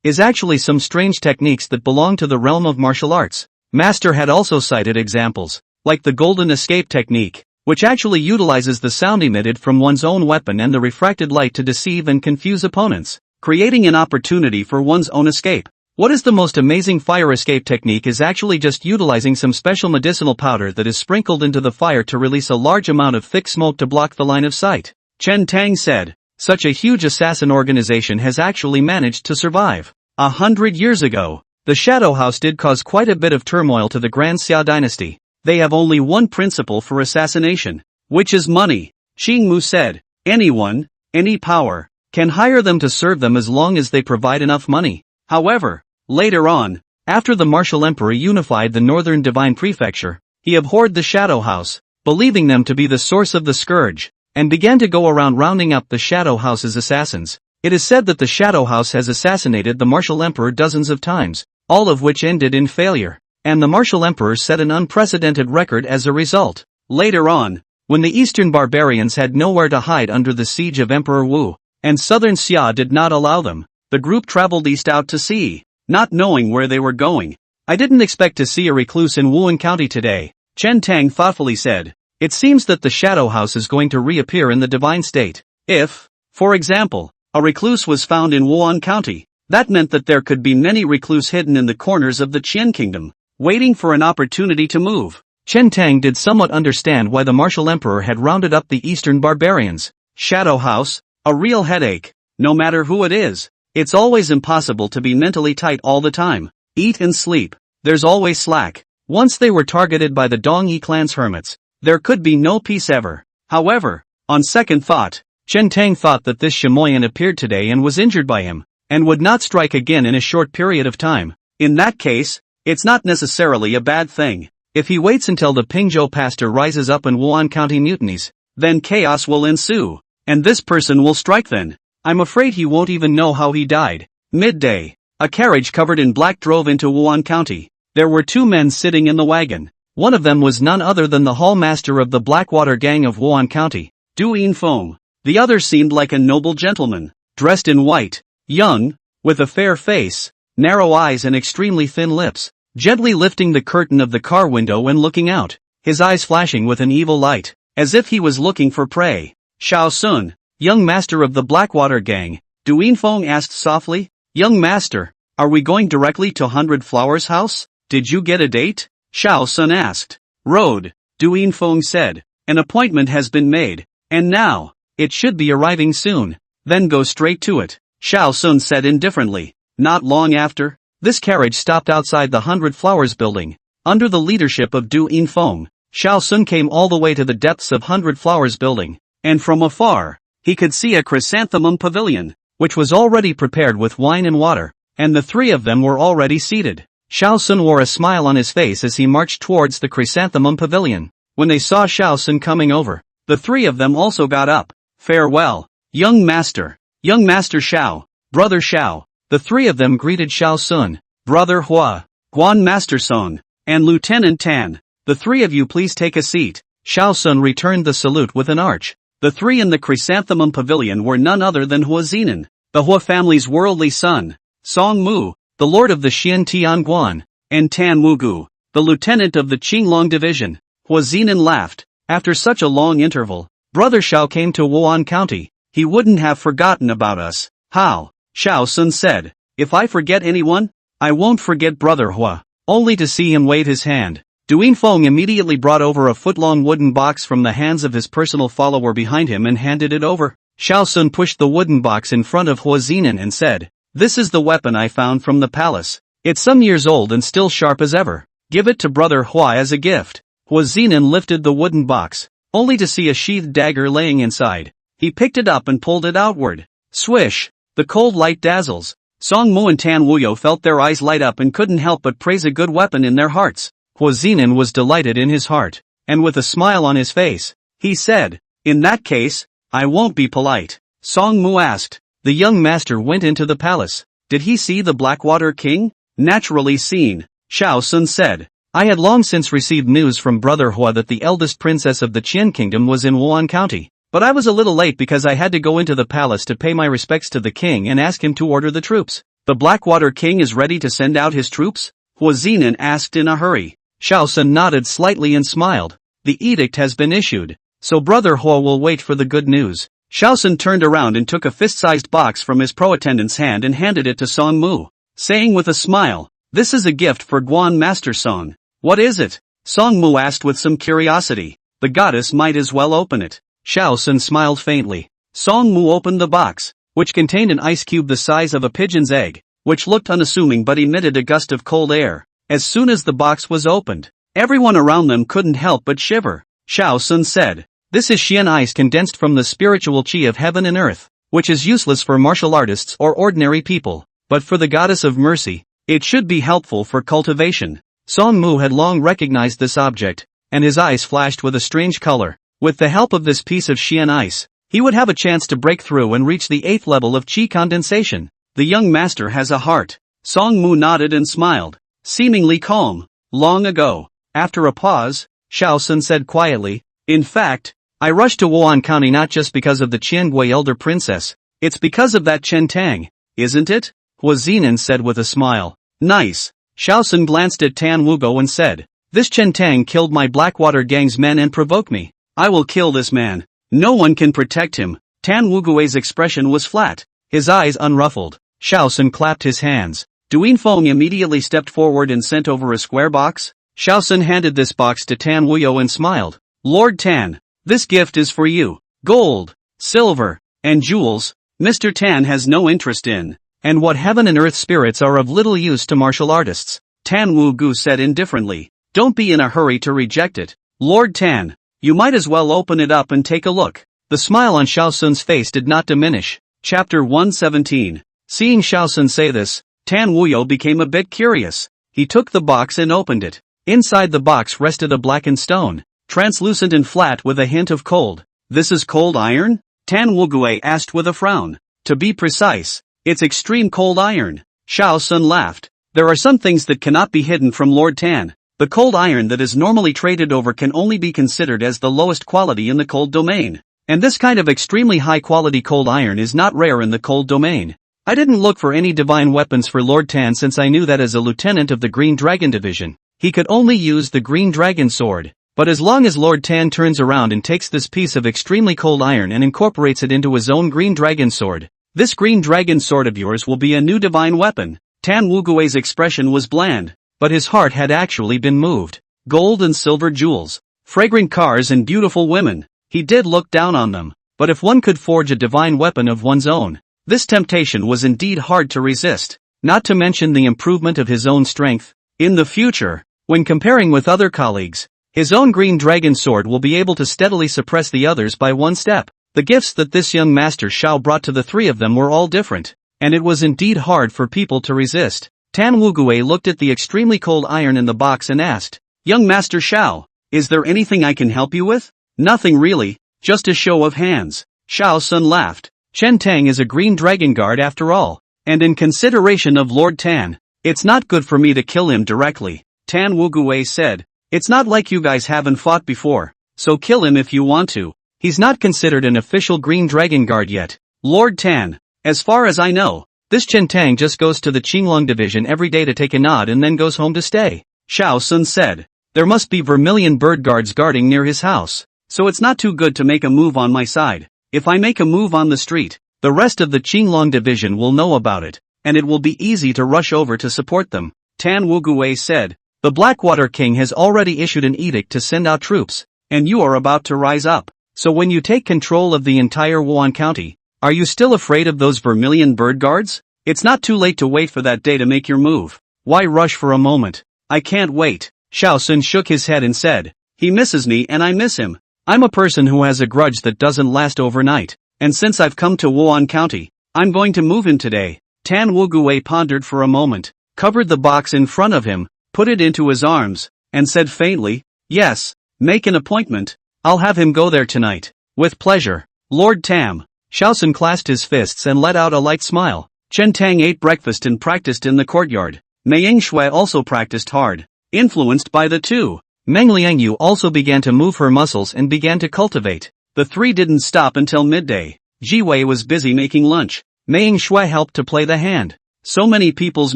is actually some strange techniques that belong to the realm of martial arts. Master had also cited examples, like the golden escape technique, which actually utilizes the sound emitted from one's own weapon and the refracted light to deceive and confuse opponents, creating an opportunity for one's own escape. What is the most amazing fire escape technique is actually just utilizing some special medicinal powder that is sprinkled into the fire to release a large amount of thick smoke to block the line of sight. Chen Tang said, such a huge assassin organization has actually managed to survive. 100 years ago, the Shadow House did cause quite a bit of turmoil to the Grand Xia dynasty. They have only one principle for assassination, which is money. Xingmu said, anyone, any power, can hire them to serve them as long as they provide enough money. However, later on, after the martial emperor unified the northern divine prefecture, he abhorred the Shadow House, believing them to be the source of the scourge, and began to go around rounding up the Shadow House's assassins. It is said that the Shadow House has assassinated the martial emperor dozens of times, all of which ended in failure, and the martial emperor set an unprecedented record as a result. Later on, when the eastern barbarians had nowhere to hide under the siege of Emperor Wu, and southern Xia did not allow them, the group traveled east out to sea, not knowing where they were going. I didn't expect to see a recluse in Wan County today, Chen Tang thoughtfully said. It seems that the Shadow House is going to reappear in the divine state. If, for example, a recluse was found in Wan County, that meant that there could be many recluse hidden in the corners of the Qian kingdom, waiting for an opportunity to move. Chen Tang did somewhat understand why the martial emperor had rounded up the eastern barbarians. Shadow House, a real headache. No matter who it is, it's always impossible to be mentally tight all the time. Eat and sleep, there's always slack. Once they were targeted by the Dongyi clan's hermits, there could be no peace ever. However, on second thought, Chen Tang thought that this Shimoyan appeared today and was injured by him, and would not strike again in a short period of time. In that case, it's not necessarily a bad thing. If he waits until the Pingzhou pastor rises up and Wan County mutinies, then chaos will ensue, and this person will strike then. I'm afraid he won't even know how he died. Midday, a carriage covered in black drove into Wan County. There were 2 men sitting in the wagon. One of them was none other than the hall master of the Blackwater gang of Wan County, Du Yinfeng. The other seemed like a noble gentleman, dressed in white, young, with a fair face, narrow eyes and extremely thin lips. gently lifting the curtain of the car window and looking out, his eyes flashing with an evil light, as if he was looking for prey. Xiao Sun, young master of the Blackwater gang, Du Yinfeng asked softly. Young master, are we going directly to 100 Flowers House? Did you get a date? Xiao Sun asked. Road, Du Yinfeng said. An appointment has been made, and now, it should be arriving soon. Then go straight to it, Xiao Sun said indifferently. Not long after, this carriage stopped outside the 100 Flowers building. Under the leadership of Du Yinfeng, Xiao Sun came all the way to the depths of 100 Flowers building, and from afar, he could see a chrysanthemum pavilion, which was already prepared with wine and water, and the three of them were already seated. Xiao Sun wore a smile on his face as he marched towards the chrysanthemum pavilion. When they saw Xiao Sun coming over, the three of them also got up. Farewell, young master Xiao, brother Xiao. The three of them greeted Xiao Sun, brother Hua, Guan Master Song, and Lieutenant Tan. The three of you please take a seat. Xiao Sun returned the salute with an arch. The three in the chrysanthemum pavilion were none other than Hua Zinan, the Hua family's worldly son, Song Mu, the lord of the Xian Tianguan, and Tan Wugu, the lieutenant of the Qinglong division. Hua Zinan laughed. After such a long interval, brother Xiao came to Wan County. He wouldn't have forgotten about us. How? Xiao Sun said. If I forget anyone, I won't forget brother Hua. Only to see him wave his hand. Du Yinfeng immediately brought over a foot-long wooden box from the hands of his personal follower behind him and handed it over. Xiao Sun pushed the wooden box in front of Hua Zinan and said, This is the weapon I found from the palace. It's some years old and still sharp as ever. Give it to brother Hua as a gift. Hua Zinan lifted the wooden box, only to see a sheathed dagger laying inside. He picked it up and pulled it outward. Swish! The cold light dazzles. Song Mu and Tan Wuyo felt their eyes light up and couldn't help but praise a good weapon in their hearts. Hua Zinan was delighted in his heart, and with a smile on his face, he said, In that case, I won't be polite. Song Mu asked. The young master went into the palace. Did he see the Blackwater king? Naturally seen, Xiao Sun said. I had long since received news from brother Hua that the eldest princess of the Qian kingdom was in Wan County, but I was a little late because I had to go into the palace to pay my respects to the king and ask him to order the troops. The Blackwater king is ready to send out his troops? Hua Zinan asked in a hurry. Xiao Sun nodded slightly and smiled. The edict has been issued, so brother Hua will wait for the good news. Xiao Sun turned around and took a fist-sized box from his pro-attendant's hand and handed it to Song Mu, saying with a smile, This is a gift for Guan Master Song. What is it? Song Mu asked with some curiosity. The goddess might as well open it. Xiao Sun smiled faintly. Song Mu opened the box, which contained an ice cube the size of a pigeon's egg, which looked unassuming but emitted a gust of cold air. As soon as the box was opened, everyone around them couldn't help but shiver. Xiao Sun said, This is Xian ice condensed from the spiritual qi of heaven and earth, which is useless for martial artists or ordinary people, but for the goddess of mercy, it should be helpful for cultivation. Song Mu had long recognized this object, and his eyes flashed with a strange color. With the help of this piece of Xian ice, he would have a chance to break through and reach the 8th level of qi condensation. The young master has a heart. Song Mu nodded and smiled, seemingly calm. Long ago, after a pause, Xiao Sun said quietly, In fact, I rushed to Wan County not just because of the Qiangui elder princess, it's because of that Chen Tang, isn't it? Hua Zinan said with a smile. Nice. Xiao Sun glanced at Tan Wugo and said, This Chen Tang killed my Blackwater gang's men and provoked me. I will kill this man. No one can protect him. Tan Wugui's expression was flat, his eyes unruffled. Xiao Sun clapped his hands. Du Yinfeng immediately stepped forward and sent over a square box. Xiao Sun handed this box to Tan Wuyo and smiled. Lord Tan, this gift is for you. Gold, silver, and jewels, Mr. Tan has no interest in. And what heaven and earth spirits are of little use to martial artists. Tan Wugu said indifferently. Don't be in a hurry to reject it. Lord Tan, you might as well open it up and take a look. The smile on Xiao Sun's face did not diminish. Chapter 117. Seeing Xiao Sun say this, Tan Wuyo became a bit curious. He took the box and opened it. Inside the box rested a blackened stone, translucent and flat with a hint of cold. This is cold iron? Tan Wugui asked with a frown. To be precise, it's extreme cold iron. Xiao Sun laughed. There are some things that cannot be hidden from Lord Tan. The cold iron that is normally traded over can only be considered as the lowest quality in the cold domain. And this kind of extremely high quality cold iron is not rare in the cold domain. I didn't look for any divine weapons for Lord Tan since I knew that as a lieutenant of the Green Dragon Division, he could only use the Green Dragon Sword. But as long as Lord Tan turns around and takes this piece of extremely cold iron and incorporates it into his own Green Dragon Sword, this Green Dragon Sword of yours will be a new divine weapon. Tan Wugui's expression was bland, but his heart had actually been moved. Gold and silver jewels, fragrant cars and beautiful women. He did look down on them, but if one could forge a divine weapon of one's own, this temptation was indeed hard to resist, not to mention the improvement of his own strength. In the future, when comparing with other colleagues, his own Green Dragon Sword will be able to steadily suppress the others by one step. The gifts that this young Master Shao brought to the three of them were all different, and it was indeed hard for people to resist. Tan Wugui looked at the extremely cold iron in the box and asked, "Young Master Shao, is there anything I can help you with?" "Nothing really, just a show of hands." Shao Sun laughed. Chen Tang is a Green Dragon Guard after all, and in consideration of Lord Tan, it's not good for me to kill him directly. Tan Wugui said, "It's not like you guys haven't fought before, so kill him if you want to. He's not considered an official Green Dragon Guard yet." Lord Tan, as far as I know, this Chen Tang just goes to the Qinglong Division every day to take a nod and then goes home to stay. Shao Sun said, "There must be vermilion bird guards guarding near his house, so it's not too good to make a move on my side. If I make a move on the street, the rest of the Qinglong Division will know about it, and it will be easy to rush over to support them." Tan Wugui said, "The Blackwater King has already issued an edict to send out troops, and you are about to rise up. So when you take control of the entire Wan County, are you still afraid of those vermilion bird guards? It's not too late to wait for that day to make your move. Why rush for a moment?" "I can't wait." Shao Sun shook his head and said, "He misses me and I miss him. I'm a person who has a grudge that doesn't last overnight, and since I've come to Wan County, I'm going to move him today." Tan Wugui pondered for a moment, covered the box in front of him, put it into his arms, and said faintly, "Yes, make an appointment. I'll have him go there tonight." "With pleasure, Lord Tam." Shao Sun clasped his fists and let out a light smile. Chen Tang ate breakfast and practiced in the courtyard. Mei Yingshui also practiced hard. Influenced by the two, Meng Liangyu also began to move her muscles and began to cultivate. The three didn't stop until midday. Ji Wei was busy making lunch. Mei Yingshui helped to play the hand. So many people's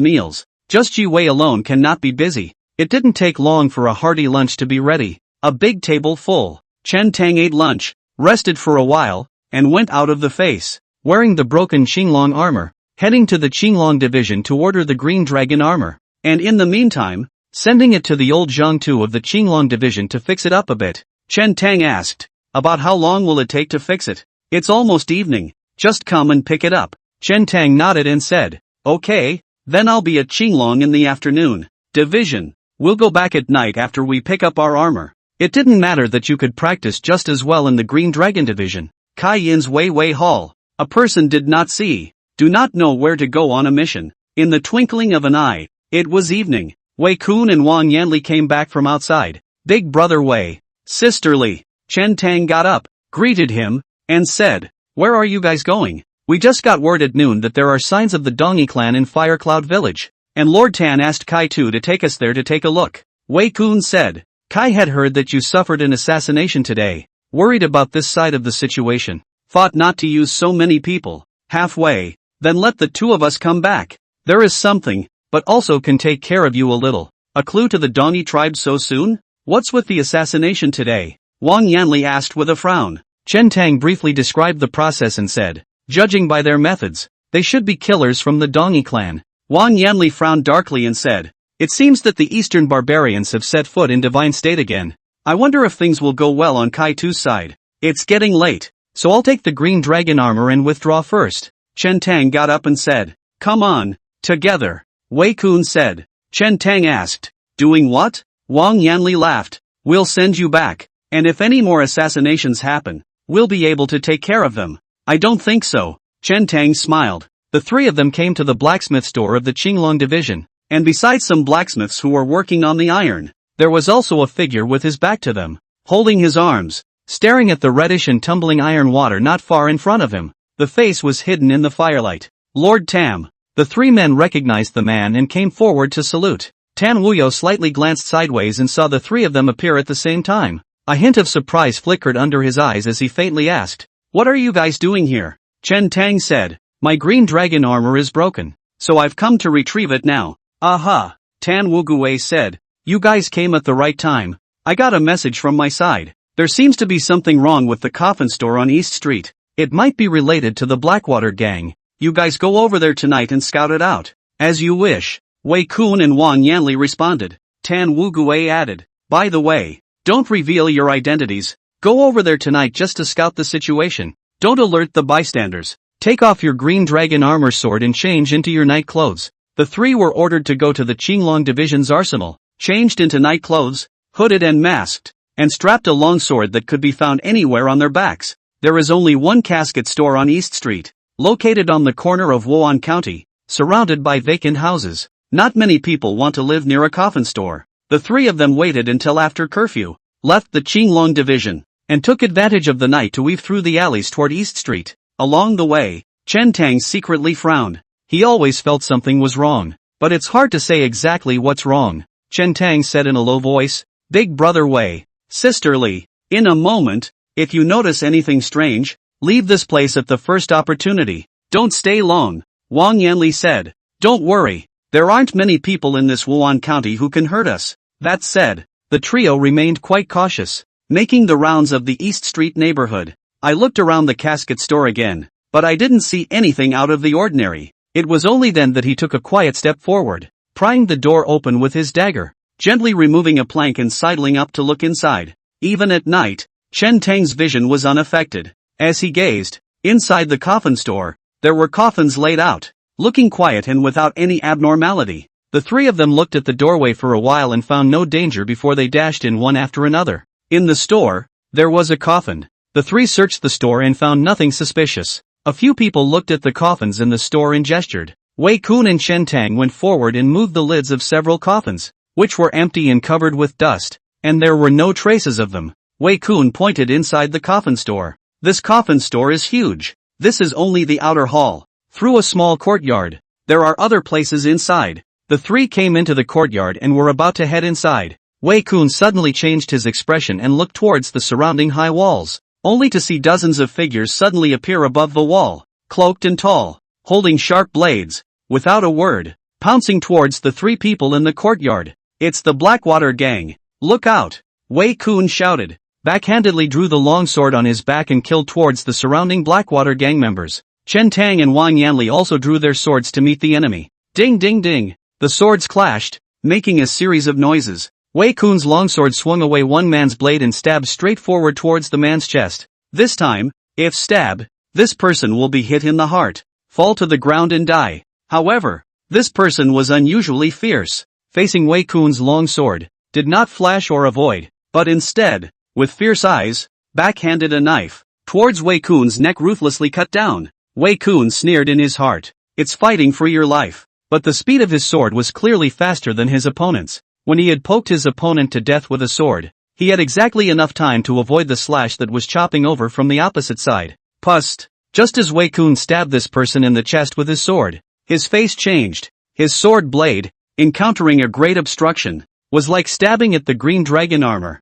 meals. Just Ji Wei alone cannot be busy. It didn't take long for a hearty lunch to be ready. A big table full. Chen Tang ate lunch, rested for a while, and went out of the face, wearing the broken Qinglong armor, heading to the Qinglong division to order the Green Dragon armor. And in the meantime, sending it to the old Zhangtu of the Qinglong division to fix it up a bit. Chen Tang asked, "About how long will it take to fix it?" "It's almost evening, just come and pick it up." Chen Tang nodded and said, "Okay, then I'll be at Qinglong in the afternoon. Division, we'll go back at night after we pick up our armor." It didn't matter that you could practice just as well in the Green Dragon division. Kai Yin's Wei Hall. A person did not see, do not know where to go on a mission. In the twinkling of an eye, it was evening. Wei Kun and Wang Yanli came back from outside. "Big brother Wei." "Sisterly." Chen Tang got up, greeted him, and said, "Where are you guys going?" "We just got word at noon that there are signs of the Dongi clan in Firecloud Village, and Lord Tan asked Kai Tu to take us there to take a look." Wei Kun said, "Kai had heard that you suffered an assassination today. Worried about this side of the situation. Thought not to use so many people. Halfway, then let the two of us come back. There is something, but also can take care of you a little. A clue to the Dongi tribe so soon? What's with the assassination today?" Wang Yanli asked with a frown. Chen Tang briefly described the process and said, "Judging by their methods, they should be killers from the Dongi clan." Wang Yanli frowned darkly and said, "It seems that the Eastern barbarians have set foot in Divine State again. I wonder if things will go well on Kai Tu's side. It's getting late, so I'll take the Green Dragon armor and withdraw first." Chen Tang got up and said, "Come on, together." Wei Kun said. Chen Tang asked, "Doing what?" Wang Yanli laughed. "We'll send you back, and if any more assassinations happen, we'll be able to take care of them." "I don't think so." Chen Tang smiled. The three of them came to the blacksmith store of the Qinglong division, and besides some blacksmiths who were working on the iron, there was also a figure with his back to them, holding his arms, staring at the reddish and tumbling iron water not far in front of him. The face was hidden in the firelight. "Lord Tam." The three men recognized the man and came forward to salute. Tan Wuyo slightly glanced sideways and saw the three of them appear at the same time. A hint of surprise flickered under his eyes as he faintly asked, "What are you guys doing here?" Chen Tang said, My green dragon armor is broken, so I've come to retrieve it now. Aha, Tan Wugui said. You guys came at the right time. I got a message from my side. There seems to be something wrong with the coffin store on East Street. It might be related to the Blackwater gang. You guys go over there tonight and scout it out. As you wish. Wei Kun and Wan Yanli responded. Tan Wugui added. By the way, don't reveal your identities. Go over there tonight just to scout the situation. Don't alert the bystanders. Take off your green dragon armor sword and change into your night clothes. The three were ordered to go to the Qinglong Division's arsenal, changed into night clothes, hooded and masked, and strapped a long sword that could be found anywhere on their backs. There is only one casket store on East Street, located on the corner of Wan County, surrounded by vacant houses. Not many people want to live near a coffin store. The three of them waited until after curfew, left the Qinglong Division, and took advantage of the night to weave through the alleys toward East Street. Along the way, Chen Tang secretly frowned. He always felt something was wrong, but it's hard to say exactly what's wrong. Chen Tang said in a low voice, Big brother Wei, sisterly, in a moment, if you notice anything strange, leave this place at the first opportunity. Don't stay long, Wang Yanli said. Don't worry, there aren't many people in this Wan County who can hurt us. That said, the trio remained quite cautious, making the rounds of the East Street neighborhood. I looked around the casket store again, but I didn't see anything out of the ordinary. It was only then that he took a quiet step forward, prying the door open with his dagger, gently removing a plank and sidling up to look inside. Even at night, Chen Tang's vision was unaffected. As he gazed, inside the coffin store, there were coffins laid out, looking quiet and without any abnormality. The three of them looked at the doorway for a while and found no danger before they dashed in one after another. In the store, there was a coffin. The three searched the store and found nothing suspicious. A few people looked at the coffins in the store and gestured. Wei Kun and Chen Tang went forward and moved the lids of several coffins, which were empty and covered with dust, and there were no traces of them. Wei Kun pointed inside the coffin store. This coffin store is huge. This is only the outer hall, through a small courtyard. There are other places inside. The three came into the courtyard and were about to head inside. Wei Kun suddenly changed his expression and looked towards the surrounding high walls, only to see dozens of figures suddenly appear above the wall, cloaked and tall, holding sharp blades, without a word, pouncing towards the three people in the courtyard. It's the Blackwater gang. Look out! Wei Kun shouted, backhandedly drew the long sword on his back and killed towards the surrounding Blackwater gang members. Chen Tang and Wang Yanli also drew their swords to meet the enemy. Ding ding ding! The swords clashed, making a series of noises. Wei Kun's longsword swung away one man's blade and stabbed straight forward towards the man's chest. This time, if stabbed, this person will be hit in the heart, fall to the ground and die. However, this person was unusually fierce, facing Wei Kun's long sword, did not flash or avoid, but instead, with fierce eyes, backhanded a knife towards Wei Kun's neck, ruthlessly cut down. Wei Kun sneered in his heart, it's fighting for your life. But the speed of his sword was clearly faster than his opponent's. When he had poked his opponent to death with a sword, he had exactly enough time to avoid the slash that was chopping over from the opposite side. Pust! Just as Wei Kun stabbed this person in the chest with his sword, his face changed. His sword blade, encountering a great obstruction, was like stabbing at the green dragon armor.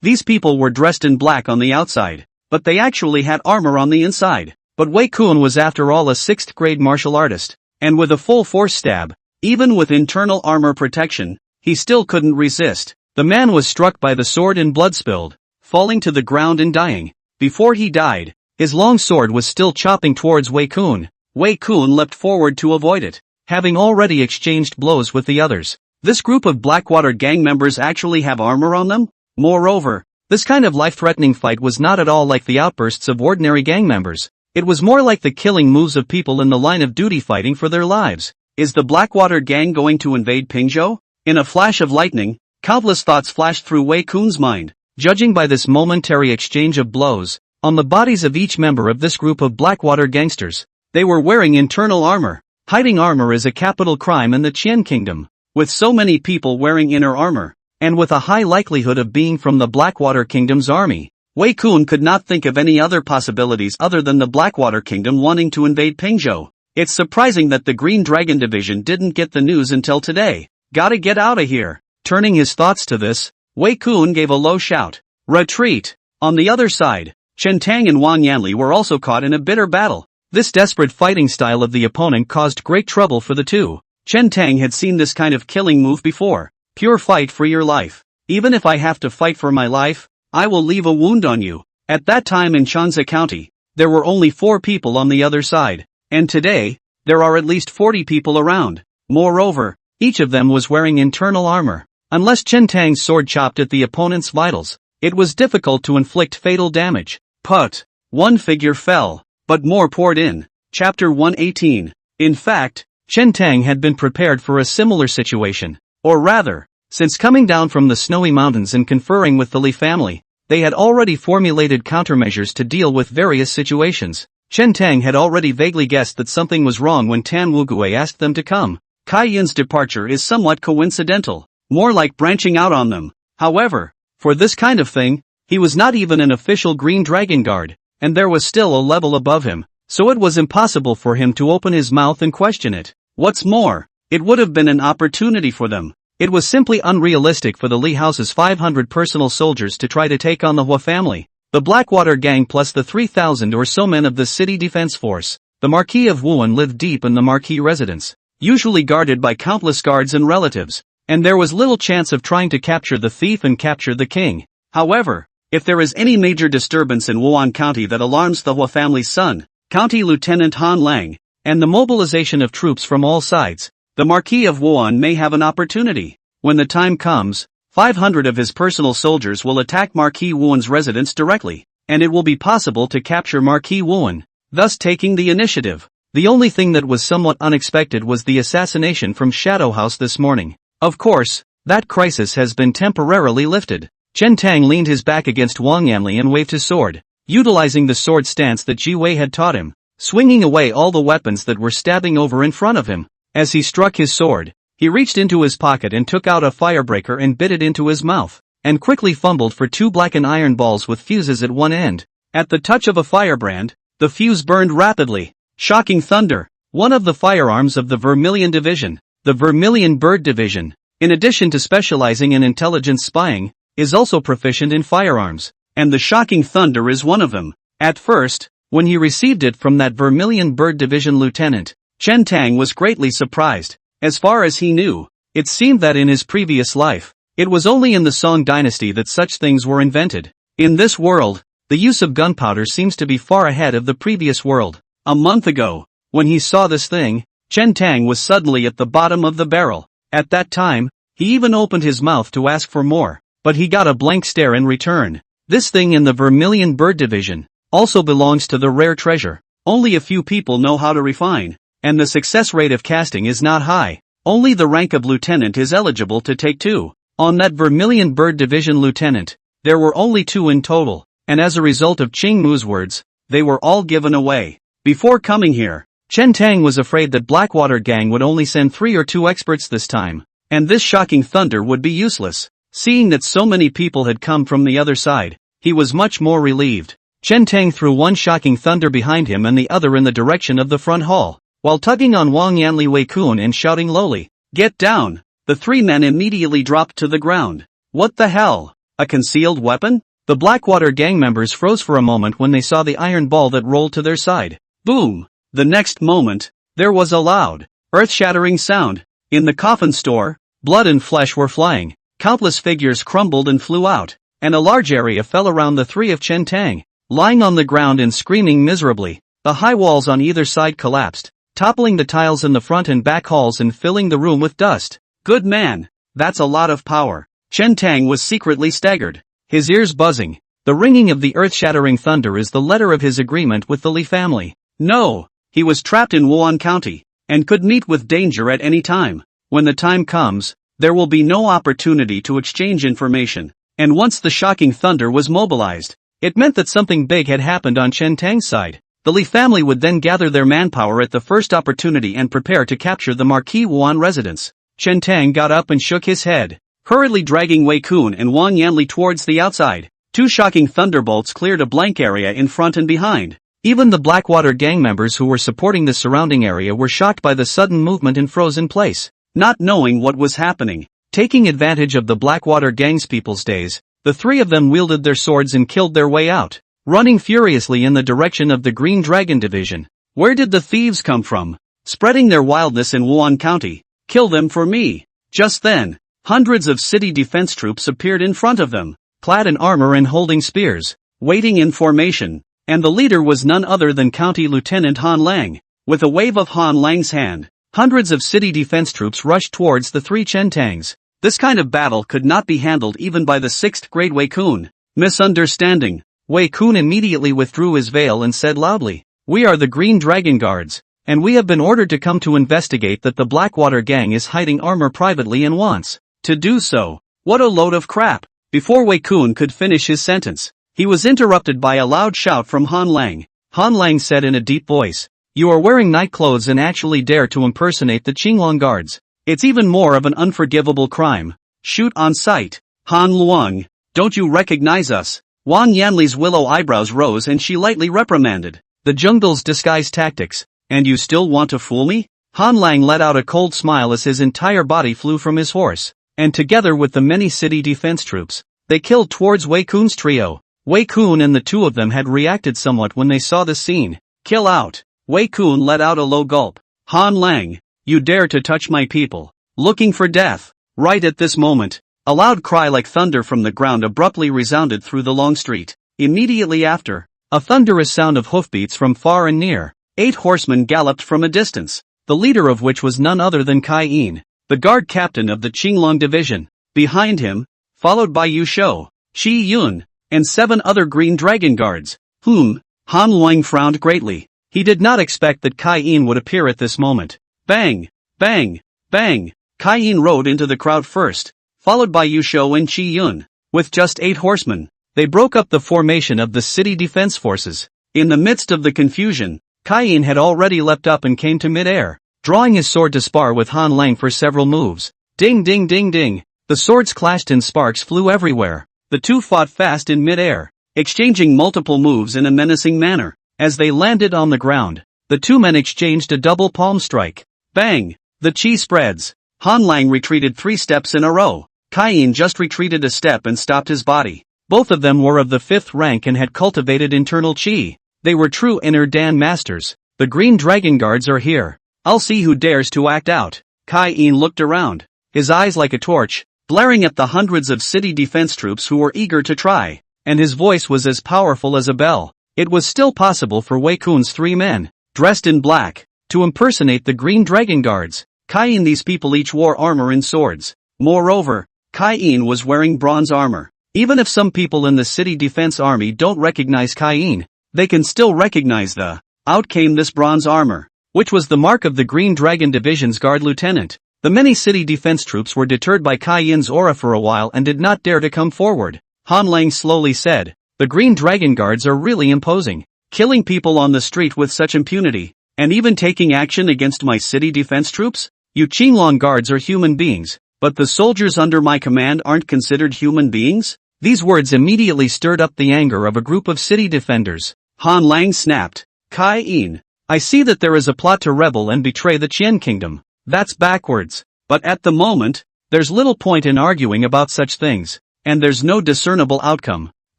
These people were dressed in black on the outside, but they actually had armor on the inside. But Wei Kun was after all a 6th grade martial artist, and with a full force stab, even with internal armor protection, he still couldn't resist. The man was struck by the sword and blood spilled, falling to the ground and dying. Before he died, his long sword was still chopping towards Wei Kun. Wei Kun leapt forward to avoid it, having already exchanged blows with the others. This group of Blackwater gang members actually have armor on them? Moreover, this kind of life-threatening fight was not at all like the outbursts of ordinary gang members. It was more like the killing moves of people in the line of duty fighting for their lives. Is the Blackwater gang going to invade Pingzhou? In a flash of lightning, countless thoughts flashed through Wei Kun's mind. Judging by this momentary exchange of blows, on the bodies of each member of this group of Blackwater gangsters, they were wearing internal armor. Hiding armor is a capital crime in the Qian Kingdom. With so many people wearing inner armor, and with a high likelihood of being from the Blackwater Kingdom's army, Wei Kun could not think of any other possibilities other than the Blackwater Kingdom wanting to invade Pingzhou. It's surprising that the Green Dragon Division didn't get the news until today. Gotta get out of here. Turning his thoughts to this, Wei Kun gave a low shout. Retreat! On the other side, Chen Tang and Wang Yanli were also caught in a bitter battle. This desperate fighting style of the opponent caused great trouble for the two. Chen Tang had seen this kind of killing move before. Pure fight for your life. Even if I have to fight for my life, I will leave a wound on you. At that time in Chanza County, there were only 4 people on the other side. And today, there are at least 40 people around. Moreover, each of them was wearing internal armor. Unless Chen Tang's sword chopped at the opponent's vitals, it was difficult to inflict fatal damage. But one figure fell, but more poured in. Chapter 118. In fact, Chen Tang had been prepared for a similar situation. Or rather, since coming down from the snowy mountains and conferring with the Li family, they had already formulated countermeasures to deal with various situations. Chen Tang had already vaguely guessed that something was wrong when Tan Wugui asked them to come. Kai Yin's departure is somewhat coincidental, more like branching out on them. However, for this kind of thing, he was not even an official Green Dragon Guard, and there was still a level above him, so it was impossible for him to open his mouth and question it. What's more, it would have been an opportunity for them. It was simply unrealistic for the Li House's 500 personal soldiers to try to take on the Hua family, the Blackwater gang plus the 3,000 or so men of the city defense force. The Marquis of Wuhan lived deep in the Marquis residence, usually guarded by countless guards and relatives, and there was little chance of trying to capture the thief and capture the king. However, if there is any major disturbance in Wan County that alarms the Hua family's son, County Lieutenant Han Lang, and the mobilization of troops from all sides, the Marquis of Wuhan may have an opportunity. When the time comes, 500 of his personal soldiers will attack Marquis Wuhan's residence directly, and it will be possible to capture Marquis Wuhan, thus taking the initiative. The only thing that was somewhat unexpected was the assassination from Shadow House this morning. Of course, that crisis has been temporarily lifted. Chen Tang leaned his back against Wang Yanli and waved his sword, utilizing the sword stance that Ji Wei had taught him, swinging away all the weapons that were stabbing over in front of him. As he struck his sword, he reached into his pocket and took out a firebreaker and bit it into his mouth, and quickly fumbled for 2 blackened iron balls with fuses at one end. At the touch of a firebrand, the fuse burned rapidly. Shocking thunder, one of the firearms of the Vermilion Division, the Vermilion Bird Division, in addition to specializing in intelligence spying, is also proficient in firearms, and the shocking thunder is one of them. At first, when he received it from that Vermilion Bird Division lieutenant, Chen Tang was greatly surprised. As far as he knew, it seemed that in his previous life, it was only in the Song dynasty that such things were invented. In this world, the use of gunpowder seems to be far ahead of the previous world. A month ago, when he saw this thing, Chen Tang was suddenly at the bottom of the barrel. At that time, he even opened his mouth to ask for more, but he got a blank stare in return. This thing in the Vermilion Bird Division also belongs to the rare treasure. Only a few people know how to refine, and the success rate of casting is not high. Only the rank of lieutenant is eligible to take 2. On that Vermilion Bird Division lieutenant, there were only 2 in total, and as a result of Ching Mu's words, they were all given away. Before coming here, Chen Tang was afraid that Blackwater gang would only send 3 or 2 experts this time, and this shocking thunder would be useless. Seeing that so many people had come from the other side, he was much more relieved. Chen Tang threw one shocking thunder behind him and the other in the direction of the front hall, while tugging on Wang Yanli Wei Kun and shouting lowly, "Get down!" The 3 men immediately dropped to the ground. What the hell? A concealed weapon? The Blackwater gang members froze for a moment when they saw the iron ball that rolled to their side. Boom! The next moment, there was a loud, earth-shattering sound. In the coffin store, blood and flesh were flying. Countless figures crumbled and flew out, and a large area fell around the 3 of Chen Tang, lying on the ground and screaming miserably. The high walls on either side collapsed, toppling the tiles in the front and back halls and filling the room with dust. Good man, that's a lot of power. Chen Tang was secretly staggered, his ears buzzing. The ringing of the earth-shattering thunder is the letter of his agreement with the Li family. No, he was trapped in Wan County, and could meet with danger at any time. When the time comes, there will be no opportunity to exchange information, and once the shocking thunder was mobilized, it meant that something big had happened on Chen Tang's side. The Li family would then gather their manpower at the first opportunity and prepare to capture the Marquis Wuhan residence. Chen Tang got up and shook his head, hurriedly dragging Wei Kun and Wang Yanli towards the outside. 2 shocking thunderbolts cleared a blank area in front and behind. Even the Blackwater gang members who were supporting the surrounding area were shocked by the sudden movement and froze in place, not knowing what was happening. Taking advantage of the Blackwater gang's people's days, the 3 of them wielded their swords and killed their way out, running furiously in the direction of the Green Dragon Division. Where did the thieves come from? Spreading their wildness in Wan County. Kill them for me. Just then, hundreds of city defense troops appeared in front of them, clad in armor and holding spears, waiting in formation, and the leader was none other than County Lieutenant Han Lang. With a wave of Han Lang's hand, hundreds of city defense troops rushed towards the three Chentangs. This kind of battle could not be handled even by the 6th grade Wei Kun. Misunderstanding. Wei Kun immediately withdrew his veil and said loudly, "We are the Green Dragon Guards, and we have been ordered to come to investigate that the Blackwater gang is hiding armor privately and wants to do so." What a load of crap. Before Wei Kun could finish his sentence, he was interrupted by a loud shout from Han Lang. Han Lang said in a deep voice, "You are wearing night clothes and actually dare to impersonate the Qinglong Guards. It's even more of an unforgivable crime. Shoot on sight." "Han Luang, don't you recognize us?" Wan Yanli's willow eyebrows rose and she lightly reprimanded. "The jungle's disguise tactics, and you still want to fool me?" Han Lang let out a cold smile as his entire body flew from his horse, and together with the many city defense troops, they killed towards Wei Kun's trio. Wei Kun and the two of them had reacted somewhat when they saw the scene. "Kill out." Wei Kun let out a low gulp. "Han Lang, you dare to touch my people. Looking for death." Right at this moment, a loud cry like thunder from the ground abruptly resounded through the long street. Immediately after, a thunderous sound of hoofbeats from far and near. 8 horsemen galloped from a distance, the leader of which was none other than Kai Yin, the guard captain of the Qinglong division. Behind him, followed by Yu Shou, Chi Yun, and 7 other Green Dragon Guards. Han Luang frowned greatly. He did not expect that Kai Yin would appear at this moment. Bang! Bang! Bang! Kai Yin rode into the crowd first, followed by Yu Shou and Chi Yun. With just 8 horsemen, they broke up the formation of the city defense forces. In the midst of the confusion, Kai Yin had already leapt up and came to mid-air, drawing his sword to spar with Han Lang for several moves. Ding ding ding ding! The swords clashed and sparks flew everywhere. The two fought fast in mid-air, exchanging multiple moves in a menacing manner. As they landed on the ground, the two men exchanged a double palm strike. Bang! The chi spreads. Han Lang retreated 3 steps in a row. Kai Yin just retreated a step and stopped his body. Both of them were of the 5th rank and had cultivated internal chi. They were true inner Dan masters. The Green Dragon Guards are here. I'll see who dares to act out. Kai Yin looked around, his eyes like a torch, blaring at the hundreds of city defense troops who were eager to try, and his voice was as powerful as a bell. It was still possible for Wei Kun's 3 men, dressed in black, to impersonate the Green Dragon Guards. Kai Yin, these people each wore armor and swords. Moreover, Kai Yin was wearing bronze armor. Even if some people in the city defense army don't recognize Kai Yin, they can still recognize the. Out came this bronze armor, which was the mark of the Green Dragon Division's guard lieutenant. The many city defense troops were deterred by Kai Yin's aura for a while and did not dare to come forward. Han Lang slowly said, "The Green Dragon Guards are really imposing, killing people on the street with such impunity, and even taking action against my city defense troops? You Qinglong Guards are human beings, but the soldiers under my command aren't considered human beings?" These words immediately stirred up the anger of a group of city defenders. Han Lang snapped, "Kai Yin, I see that there is a plot to rebel and betray the Qian kingdom. That's backwards. But at the moment, there's little point in arguing about such things, and there's no discernible outcome.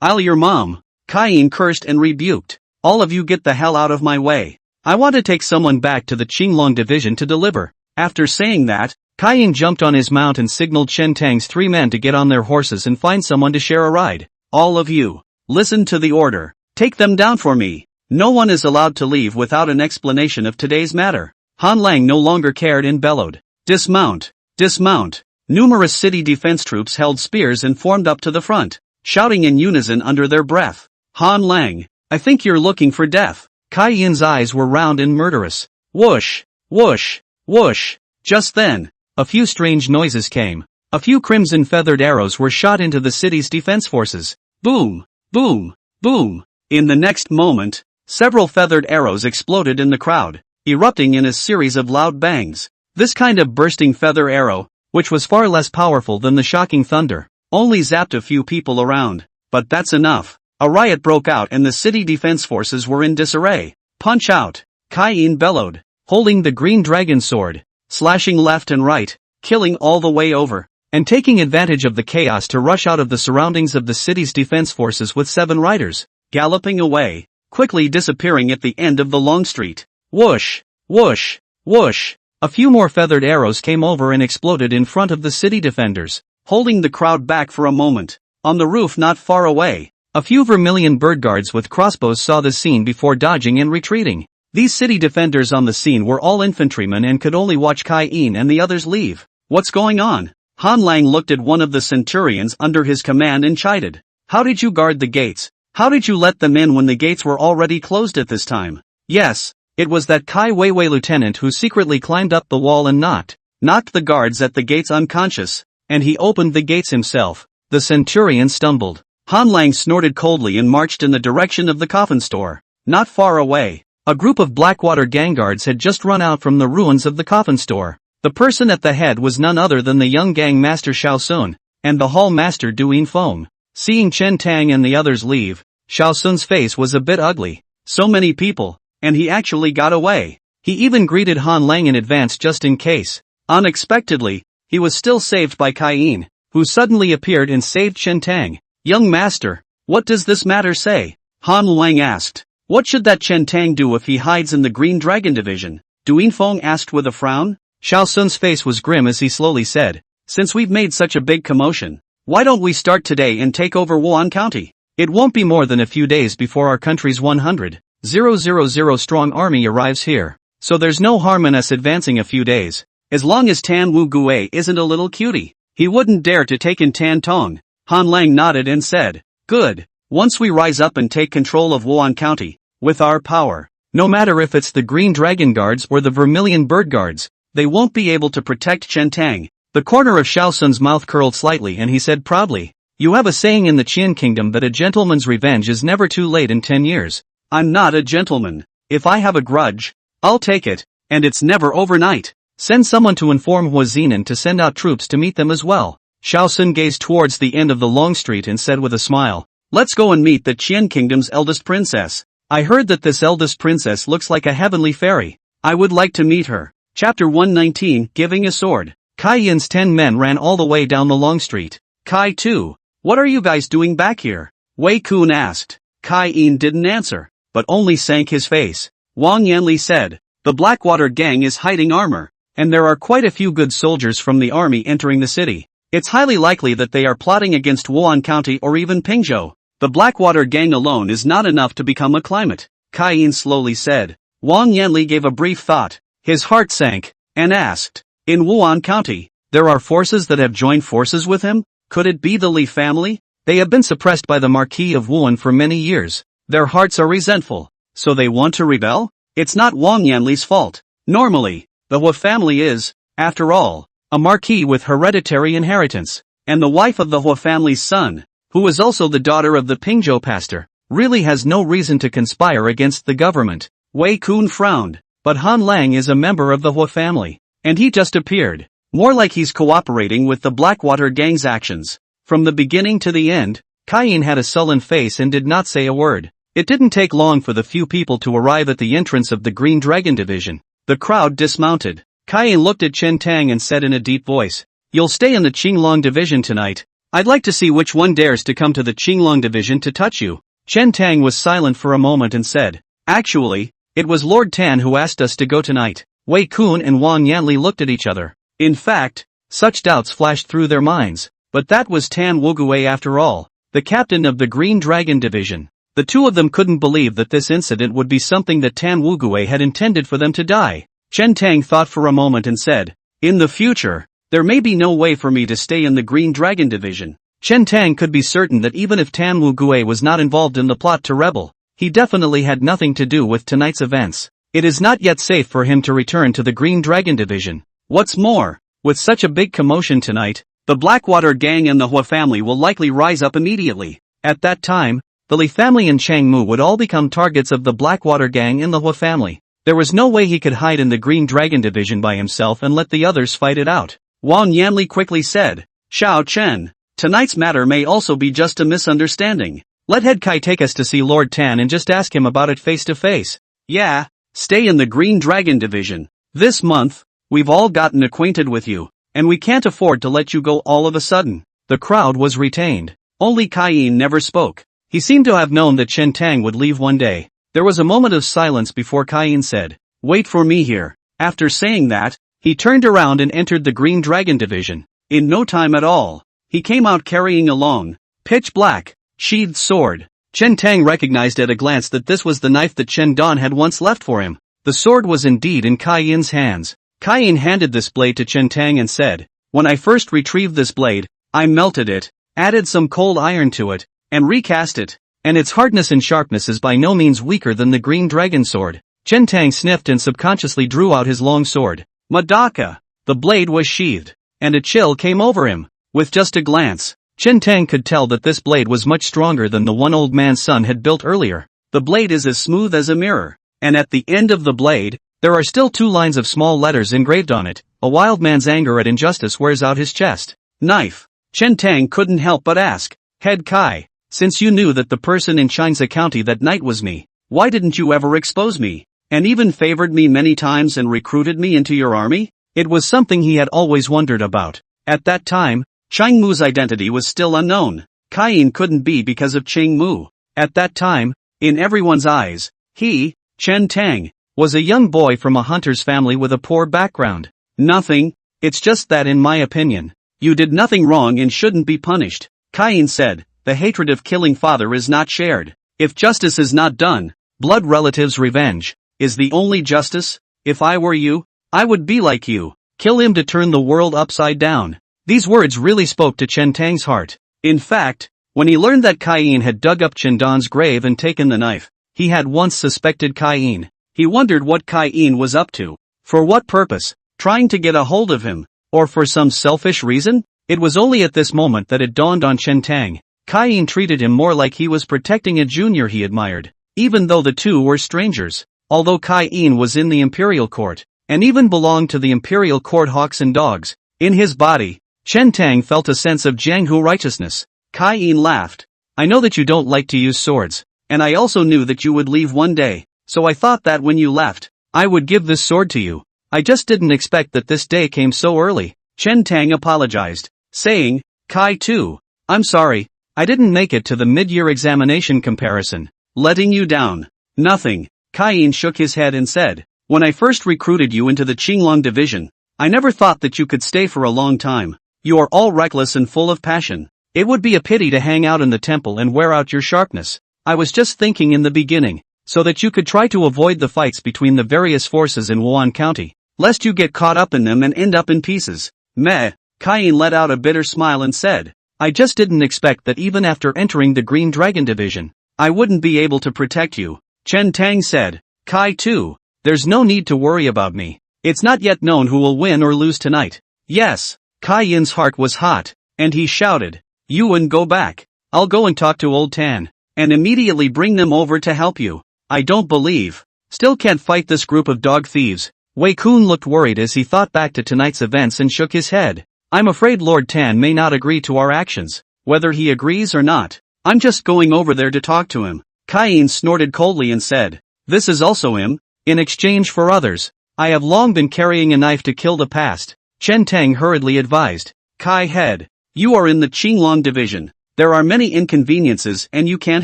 I'll your mom." Kai Yin cursed and rebuked. "All of you get the hell out of my way. I want to take someone back to the Qinglong division to deliver." After saying that, Kai Yin jumped on his mount and signaled Chen Tang's 3 men to get on their horses and find someone to share a ride. "All of you, listen to the order. Take them down for me. No one is allowed to leave without an explanation of today's matter." Han Lang no longer cared and bellowed, "Dismount! Dismount!" Numerous city defense troops held spears and formed up to the front, shouting in unison under their breath. "Han Lang, I think you're looking for death." Kai Yin's eyes were round and murderous. Whoosh! Whoosh! Whoosh! Just then, a few strange noises came. A few crimson-feathered arrows were shot into the city's defense forces. Boom! Boom! Boom! In the next moment, several feathered arrows exploded in the crowd, erupting in a series of loud bangs. This kind of bursting feather arrow, which was far less powerful than the shocking thunder, only zapped a few people around. But that's enough. A riot broke out and the city defense forces were in disarray. "Punch out!" Kai Yin bellowed, holding the green dragon sword, slashing left and right, killing all the way over, and taking advantage of the chaos to rush out of the surroundings of the city's defense forces with 7 riders, galloping away, quickly disappearing at the end of the long street. Whoosh, whoosh, whoosh. A few more feathered arrows came over and exploded in front of the city defenders, holding the crowd back for a moment. On the roof not far away, a few vermilion bird guards with crossbows saw the scene before dodging and retreating. These city defenders on the scene were all infantrymen and could only watch Kai-in and the others leave. What's going on? Han Lang looked at one of the centurions under his command and chided. How did you guard the gates? How did you let them in when the gates were already closed at this time? Yes, it was that Kai Weiwei lieutenant who secretly climbed up the wall and knocked the guards at the gates unconscious, and he opened the gates himself. The centurion stumbled. Han Lang snorted coldly and marched in the direction of the coffin store. Not far away, a group of Blackwater gang guards had just run out from the ruins of the coffin store. The person at the head was none other than the young gang master Xiao Sun, and the hall master Duin Feng. Seeing Chen Tang and the others leave, Xiao Sun's face was a bit ugly. So many people, and he actually got away. He even greeted Han Lang in advance just in case. Unexpectedly, he was still saved by Kai-in, who suddenly appeared and saved Chen Tang. Young master, what does this matter say? Han Lang asked. What should that Chen Tang do if he hides in the Green Dragon Division? Duin Feng asked with a frown. Xiao Sun's face was grim as he slowly said, since we've made such a big commotion, why don't we start today and take over Wan County? It won't be more than a few days before our country's 100,000 strong army arrives here, so there's no harm in us advancing a few days, as long as Tan Wu Gui isn't a little cutie. He wouldn't dare to take in Tan Tong. Han Lang nodded and said, good, once we rise up and take control of Wan County, with our power, no matter if it's the Green Dragon Guards or the Vermilion Bird Guards, they won't be able to protect Chen Tang. The corner of Xiao Sun's mouth curled slightly and he said proudly, you have a saying in the Qian kingdom that a gentleman's revenge is never too late in 10 years. I'm not a gentleman. If I have a grudge, I'll take it, and it's never overnight. Send someone to inform Hua Zinan to send out troops to meet them as well. Xiao Sun gazed towards the end of the long street and said with a smile, let's go and meet the Qian kingdom's eldest princess. I heard that this eldest princess looks like a heavenly fairy. I would like to meet her. Chapter 119, Giving a Sword. Kai-in's 10 men ran all the way down the long street. Kai 2, what are you guys doing back here? Wei Kun asked. Kai-in didn't answer, but only sank his face. Wang Yanli said, the Blackwater gang is hiding armor, and there are quite a few good soldiers from the army entering the city. It's highly likely that they are plotting against Wan County or even Pingzhou. The Blackwater gang alone is not enough to become a climate, Kai-in slowly said. Wang Yanli gave a brief thought. His heart sank, and asked, in Wan County, there are forces that have joined forces with him? Could it be the Li family? They have been suppressed by the Marquis of Wuhan for many years. Their hearts are resentful, so they want to rebel? It's not Wang Yanli's fault. Normally, the Hua family is, after all, a marquis with hereditary inheritance, and the wife of the Hua family's son, who is also the daughter of the Pingzhou pastor, really has no reason to conspire against the government. Wei Kun frowned, but Han Lang is a member of the Hua family, and he just appeared. More like he's cooperating with the Blackwater gang's actions. From the beginning to the end, Kai-in had a sullen face and did not say a word. It didn't take long for the few people to arrive at the entrance of the Green Dragon Division. The crowd dismounted. Kai-in looked at Chen Tang and said in a deep voice, you'll stay in the Qinglong Division tonight. I'd like to see which one dares to come to the Qinglong Division to touch you. Chen Tang was silent for a moment and said, actually, it was Lord Tan who asked us to go tonight. Wei Kun and Wang Yanli looked at each other. In fact, such doubts flashed through their minds, but that was Tan Wugui after all, the captain of the Green Dragon Division. The two of them couldn't believe that this incident would be something that Tan Wugui had intended for them to die. Chen Tang thought for a moment and said, in the future, there may be no way for me to stay in the Green Dragon Division. Chen Tang could be certain that even if Tan Wugui was not involved in the plot to rebel, he definitely had nothing to do with tonight's events. It is not yet safe for him to return to the Green Dragon Division. What's more, with such a big commotion tonight, the Blackwater gang and the Hua family will likely rise up immediately. At that time, the Li family and Chang Mu would all become targets of the Blackwater gang and the Hua family. There was no way he could hide in the Green Dragon Division by himself and let the others fight it out. Wang Yanli quickly said, Xiao Chen, tonight's matter may also be just a misunderstanding. Let Head Kai take us to see Lord Tan and just ask him about it face to face. Yeah, stay in the Green Dragon Division. This month, we've all gotten acquainted with you, and we can't afford to let you go all of a sudden. The crowd was retained. Only Kai-in never spoke. He seemed to have known that Chen Tang would leave one day. There was a moment of silence before Kai-in said, Wait for me here. After saying that, he turned around and entered the Green Dragon division. In no time at all, he came out carrying a long, pitch black, sheathed sword. Chen Tang recognized at a glance that this was the knife that Chen Dan had once left for him. The sword was indeed in Kai Yin's hands. Kai Yin handed this blade to Chen Tang and said, "When I first retrieved this blade, I melted it, added some cold iron to it, and recast it, and its hardness and sharpness is by no means weaker than the Green Dragon sword." Chen Tang sniffed and subconsciously drew out his long sword. Madaka! The blade was sheathed, and a chill came over him. With just a glance, Chen Tang could tell that this blade was much stronger than the one old man's son had built earlier. The blade is as smooth as a mirror, and at the end of the blade, there are still 2 lines of small letters engraved on it. "A wild man's anger at injustice wears out his chest." Knife. Chen Tang couldn't help but ask, "Head Kai, since you knew that the person in Changsha County that night was me, why didn't you ever expose me, and even favored me many times and recruited me into your army?" It was something he had always wondered about. At that time, Chang Mu's identity was still unknown. Kai Yin couldn't be because of Chang Mu. At that time, in everyone's eyes, he, Chen Tang, was a young boy from a hunter's family with a poor background. "Nothing, it's just that in my opinion, you did nothing wrong and shouldn't be punished," Kai Yin said. "The hatred of killing father is not shared. If justice is not done, blood relatives' revenge is the only justice. If I were you, I would be like you, kill him to turn the world upside down." These words really spoke to Chen Tang's heart. In fact, when he learned that Kai Yin had dug up Chen Dan's grave and taken the knife, he had once suspected Kai Yin. He wondered what Kai Yin was up to. For what purpose? Trying to get a hold of him, or for some selfish reason? It was only at this moment that it dawned on Chen Tang. Kai Yin treated him more like he was protecting a junior he admired, even though the two were strangers. Although Kai Yin was in the imperial court, and even belonged to the imperial court hawks and dogs, in his body, Chen Tang felt a sense of Jianghu righteousness. Kai Yin laughed. "I know that you don't like to use swords, and I also knew that you would leave one day, so I thought that when you left, I would give this sword to you. I just didn't expect that this day came so early." Chen Tang apologized, saying, "Kai too, I'm sorry, I didn't make it to the mid-year examination comparison. Letting you down." "Nothing." Kai Yin shook his head and said, "When I first recruited you into the Qinglong division, I never thought that you could stay for a long time. You are all reckless and full of passion. It would be a pity to hang out in the temple and wear out your sharpness. I was just thinking in the beginning, so that you could try to avoid the fights between the various forces in Wan County, lest you get caught up in them and end up in pieces." Meh. Kai Yin let out a bitter smile and said, "I just didn't expect that even after entering the Green Dragon division, I wouldn't be able to protect you." Chen Tang said, "Kai too, there's no need to worry about me. It's not yet known who will win or lose tonight." "Yes." Kai Yin's heart was hot, and he shouted, "You and go back. I'll go and talk to Old Tan, and immediately bring them over to help you. I don't believe. Still can't fight this group of dog thieves." Wei Kun looked worried as he thought back to tonight's events and shook his head. "I'm afraid Lord Tan may not agree to our actions. Whether he agrees or not, I'm just going over there to talk to him." Kai Yin snorted coldly and said, "This is also him. In exchange for others, I have long been carrying a knife to kill the past." Chen Tang hurriedly advised, "Kai head, you are in the Qinglong division. There are many inconveniences and you can't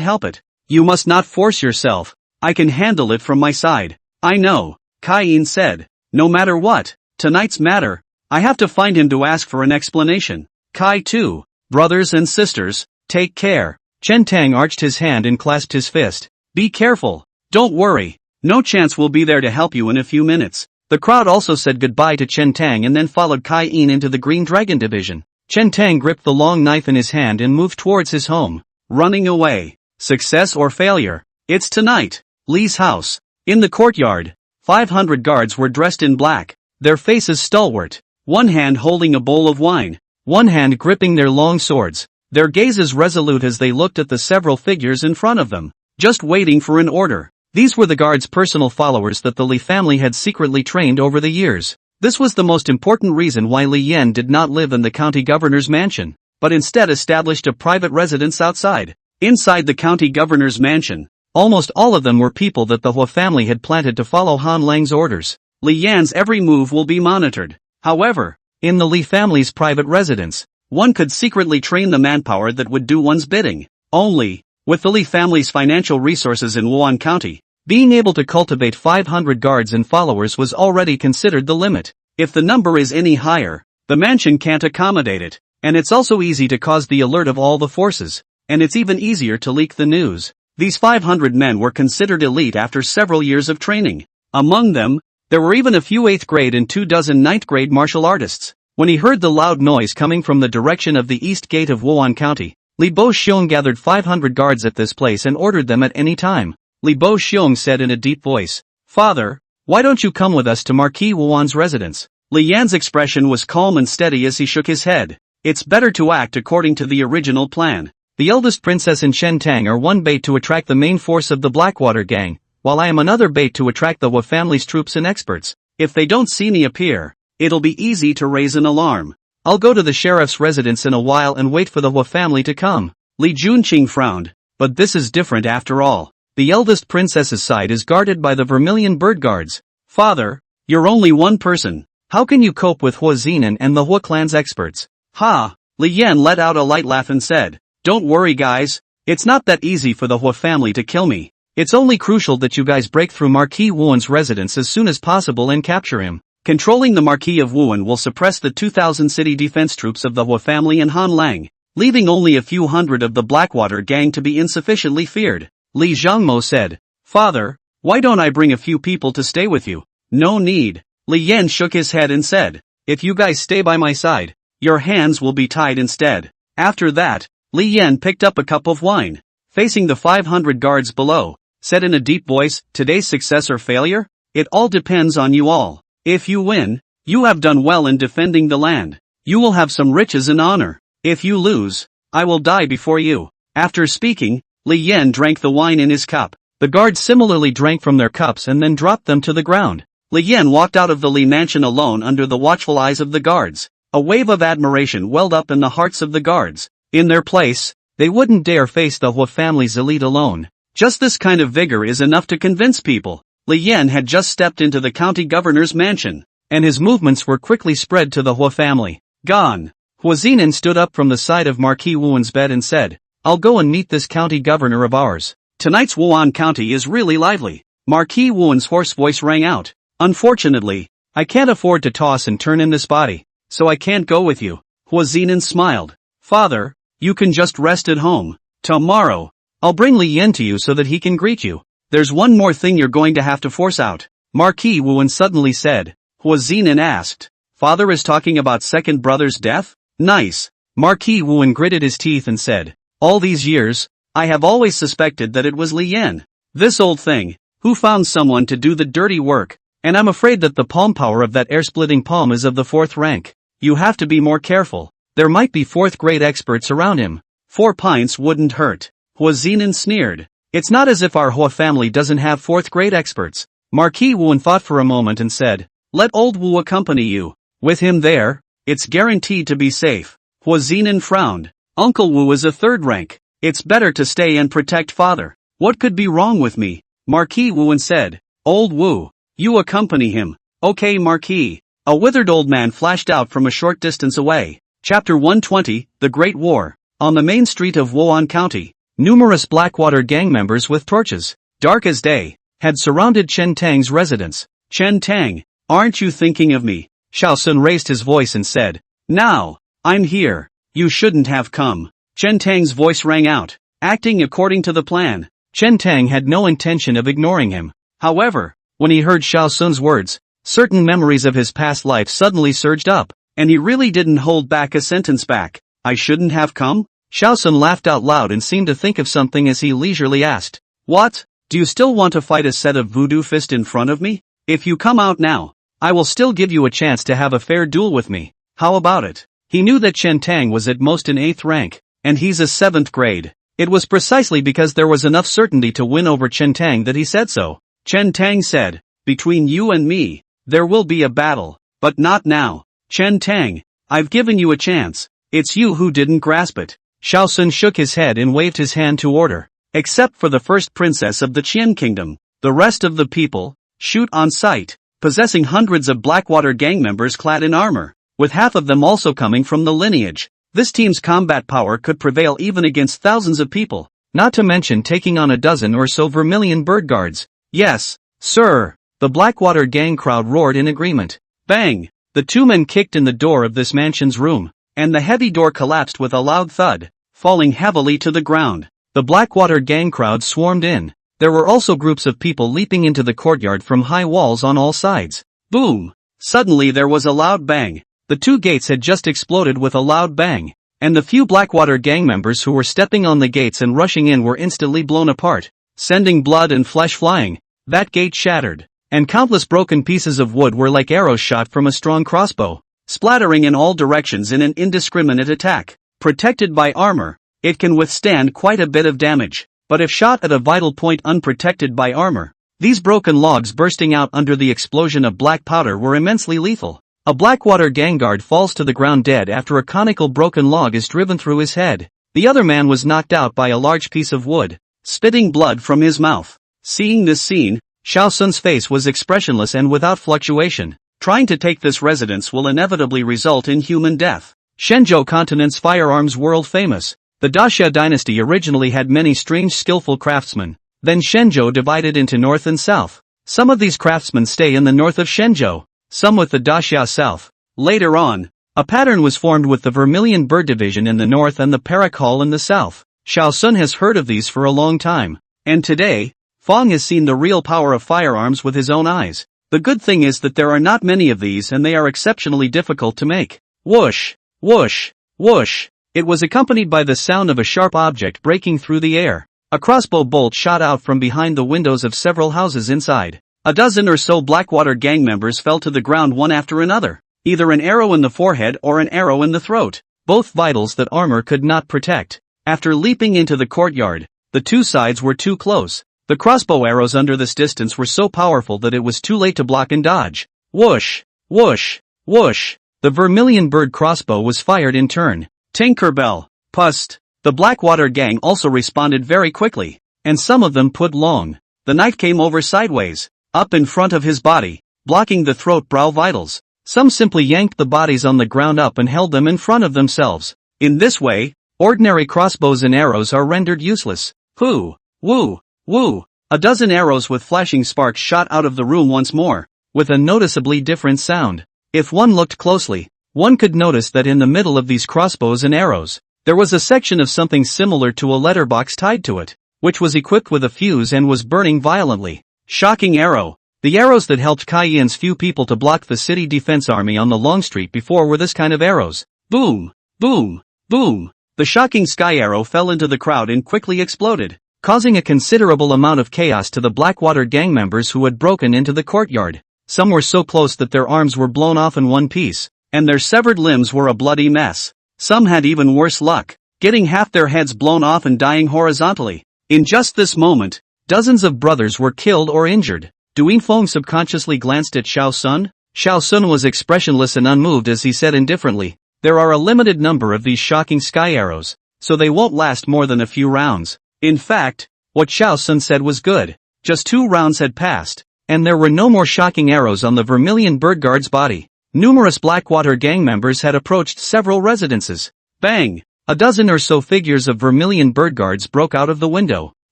help it. You must not force yourself. I can handle it from my side." "I know," Kai Yin said. "No matter what, tonight's matter, I have to find him to ask for an explanation." Kai too, brothers and sisters, take care. Chen Tang arched his hand and clasped his fist. "Be careful. Don't worry. No chance will be there to help you in a few minutes." The crowd also said goodbye to Chen Tang and then followed Kai Yin into the Green Dragon division. Chen Tang gripped the long knife in his hand and moved towards his home. Running away. Success or failure? It's tonight. Li's house. In the courtyard, 500 guards were dressed in black, their faces stalwart, one hand holding a bowl of wine, one hand gripping their long swords, their gazes resolute as they looked at the several figures in front of them, just waiting for an order. These were the guards' personal followers that the Li family had secretly trained over the years. This was the most important reason why Li Yan did not live in the county governor's mansion, but instead established a private residence outside. Inside the county governor's mansion, almost all of them were people that the Hua family had planted to follow Han Lang's orders. Li Yan's every move will be monitored. However, in the Li family's private residence, one could secretly train the manpower that would do one's bidding. Only, with the Li family's financial resources in Wan County, Being able to cultivate 500 guards and followers was already considered the limit. If the number is any higher, the mansion can't accommodate it, and it's also easy to cause the alert of all the forces, and it's even easier to leak the news. These 500 men were considered elite after several years of training. Among them, there were even a few 8th grade and 24 ninth grade martial artists. When he heard the loud noise coming from the direction of the east gate of Wan County, Li Bo-xiong gathered 500 guards at this place and ordered them at any time. Li Bo-xiong said in a deep voice, "Father, why don't you come with us to Marquis Wuan's residence?" Li Yan's expression was calm and steady as he shook his head. It's better to act according to the original plan. The eldest princess and Chen Tang are one bait to attract the main force of the Blackwater gang, while I am another bait to attract the Hua family's troops and experts. If they don't see me appear, it'll be easy to raise an alarm. I'll go to the sheriff's residence in a while and wait for the Hua family to come. Li Junqing frowned, but this is different after all. The eldest princess's side is guarded by the Vermilion Bird Guards. Father, you're only one person. How can you cope with Hua Zinan and the Hua clan's experts? Ha! Li Yan let out a light laugh and said, "Don't worry guys, it's not that easy for the Hua family to kill me. It's only crucial that you guys break through Marquis Wuan's residence as soon as possible and capture him. Controlling the Marquis of Wuan will suppress the 2,000 city defense troops of the Hua family and Han Lang, leaving only a few hundred of the Blackwater gang to be insufficiently feared." Li Zhangmo said, "Father, why don't I bring a few people to stay with you?" "No need." Li Yan shook his head and said, "If you guys stay by my side, your hands will be tied instead." After that, Li Yan picked up a cup of wine, facing the 500 guards below, said in a deep voice, "Today's success or failure? It all depends on you all. If you win, you have done well in defending the land. You will have some riches and honor. If you lose, I will die before you." After speaking, Li Yan drank the wine in his cup. The guards similarly drank from their cups and then dropped them to the ground. Li Yan walked out of the Li mansion alone under the watchful eyes of the guards. A wave of admiration welled up in the hearts of the guards. In their place, they wouldn't dare face the Hua family's elite alone. Just this kind of vigor is enough to convince people. Li Yan had just stepped into the county governor's mansion, and his movements were quickly spread to the Hua family. Gone. Hua Zinan stood up from the side of Marquis Wuan's bed and said, "I'll go and meet this county governor of ours. Tonight's Wan County is really lively." Marquis Wuan's hoarse voice rang out. "Unfortunately, I can't afford to toss and turn in this body, so I can't go with you." Hua Zinan smiled. "Father, you can just rest at home. Tomorrow, I'll bring Li Yan to you so that he can greet you. There's one more thing you're going to have to force out." Marquis Wuan suddenly said. Hua Zinan asked, "Father is talking about second brother's death?" "Nice." Marquis Wuan gritted his teeth and said, "All these years, I have always suspected that it was Li Yan. This old thing, who found someone to do the dirty work, and I'm afraid that the palm power of that air-splitting palm is of the 4th rank. You have to be more careful. There might be 4th grade experts around him. 4 pints wouldn't hurt." Hua Zinan sneered. "It's not as if our Hua family doesn't have 4th grade experts." Marquis Wuan thought for a moment and said, "Let old Wu accompany you. With him there, it's guaranteed to be safe." Hua Zinan frowned. "Uncle Wu is a 3rd rank. It's better to stay and protect father." "What could be wrong with me?" Marquis Wuan said. "Old Wu, you accompany him." "Okay, Marquis." A withered old man flashed out from a short distance away. Chapter 120, The Great War. On the main street of Wan County, numerous Blackwater gang members with torches, dark as day, had surrounded Chen Tang's residence. "Chen Tang, aren't you thinking of me?" Xiao Sun raised his voice and said, "Now, I'm here. You shouldn't have come." Chen Tang's voice rang out. Acting according to the plan, Chen Tang had no intention of ignoring him. However, when he heard Xiao Sun's words, certain memories of his past life suddenly surged up, and he really didn't hold back a sentence back. "I shouldn't have come?" Xiao Sun laughed out loud and seemed to think of something as he leisurely asked, "What? Do you still want to fight a set of voodoo fist in front of me? If you come out now, I will still give you a chance to have a fair duel with me. How about it?" He knew that Chen Tang was at most in 8th rank, and he's a 7th grade. It was precisely because there was enough certainty to win over Chen Tang that he said so. Chen Tang said, "Between you and me, there will be a battle, but not now. Chen Tang, I've given you a chance. It's you who didn't grasp it." Xiao Sun shook his head and waved his hand to order. "Except for the first princess of the Qian kingdom, the rest of the people, shoot on sight," possessing hundreds of Blackwater gang members clad in armor, with half of them also coming from the lineage. This team's combat power could prevail even against thousands of people, not to mention taking on a dozen or so Vermilion bird guards. Yes, sir, the Blackwater gang crowd roared in agreement. Bang! The two men kicked in the door of this mansion's room, and the heavy door collapsed with a loud thud, falling heavily to the ground. The Blackwater gang crowd swarmed in. There were also groups of people leaping into the courtyard from high walls on all sides. Boom! Suddenly there was a loud bang. The two gates had just exploded with a loud bang, and the few Blackwater gang members who were stepping on the gates and rushing in were instantly blown apart, sending blood and flesh flying. That gate shattered, and countless broken pieces of wood were like arrows shot from a strong crossbow, splattering in all directions in an indiscriminate attack. Protected by armor, it can withstand quite a bit of damage, but if shot at a vital point unprotected by armor, these broken logs bursting out under the explosion of black powder were immensely lethal. A Blackwater gang guard falls to the ground dead after a conical broken log is driven through his head. The other man was knocked out by a large piece of wood, spitting blood from his mouth. Seeing this scene, Xiao Sun's face was expressionless and without fluctuation. Trying to take this residence will inevitably result in human death. Shenzhou continent's firearms world famous. The Daxia dynasty originally had many strange skillful craftsmen. Then Shenzhou divided into north and south. Some of these craftsmen stay in the north of Shenzhou, some with the Daxia south. Later on, a pattern was formed with the Vermilion Bird Division in the north and the Perak Hall in the south. Xiao Sun has heard of these for a long time. And today, Fong has seen the real power of firearms with his own eyes. The good thing is that there are not many of these and they are exceptionally difficult to make. Whoosh! Whoosh! Whoosh! It was accompanied by the sound of a sharp object breaking through the air. A crossbow bolt shot out from behind the windows of several houses inside. A dozen or so Blackwater gang members fell to the ground one after another. Either an arrow in the forehead or an arrow in the throat. Both vitals that armor could not protect. After leaping into the courtyard, the two sides were too close. The crossbow arrows under this distance were so powerful that it was too late to block and dodge. Whoosh! Whoosh! Whoosh! The Vermilion Bird crossbow was fired in turn. Tinkerbell! Pust! The Blackwater gang also responded very quickly, and some of them put long. The knife came over sideways, up in front of his body, blocking the throat-brow vitals. Some simply yanked the bodies on the ground up and held them in front of themselves. In this way, ordinary crossbows and arrows are rendered useless. Whoo! Woo! Woo! A dozen arrows with flashing sparks shot out of the room once more, with a noticeably different sound. If one looked closely, one could notice that in the middle of these crossbows and arrows, there was a section of something similar to a letterbox tied to it, which was equipped with a fuse and was burning violently. Shocking arrow! The arrows that helped Cayenne's few people to block the city defense army on the Long Street before were this kind of arrows. Boom! Boom! Boom! The shocking sky arrow fell into the crowd and quickly exploded, causing a considerable amount of chaos to the Blackwater gang members who had broken into the courtyard. Some were so close that their arms were blown off in one piece, and their severed limbs were a bloody mess. Some had even worse luck, getting half their heads blown off and dying horizontally. In just this moment, dozens of brothers were killed or injured. Duinfeng subconsciously glanced at Xiao Sun. Xiao Sun was expressionless and unmoved as he said indifferently, "There are a limited number of these shocking sky arrows, so they won't last more than a few rounds." In fact, what Xiao Sun said was good. Just 2 rounds had passed, and there were no more shocking arrows on the Vermilion Bird Guard's body. Numerous Blackwater gang members had approached several residences. Bang! A dozen or so figures of Vermilion Bird Guards broke out of the window.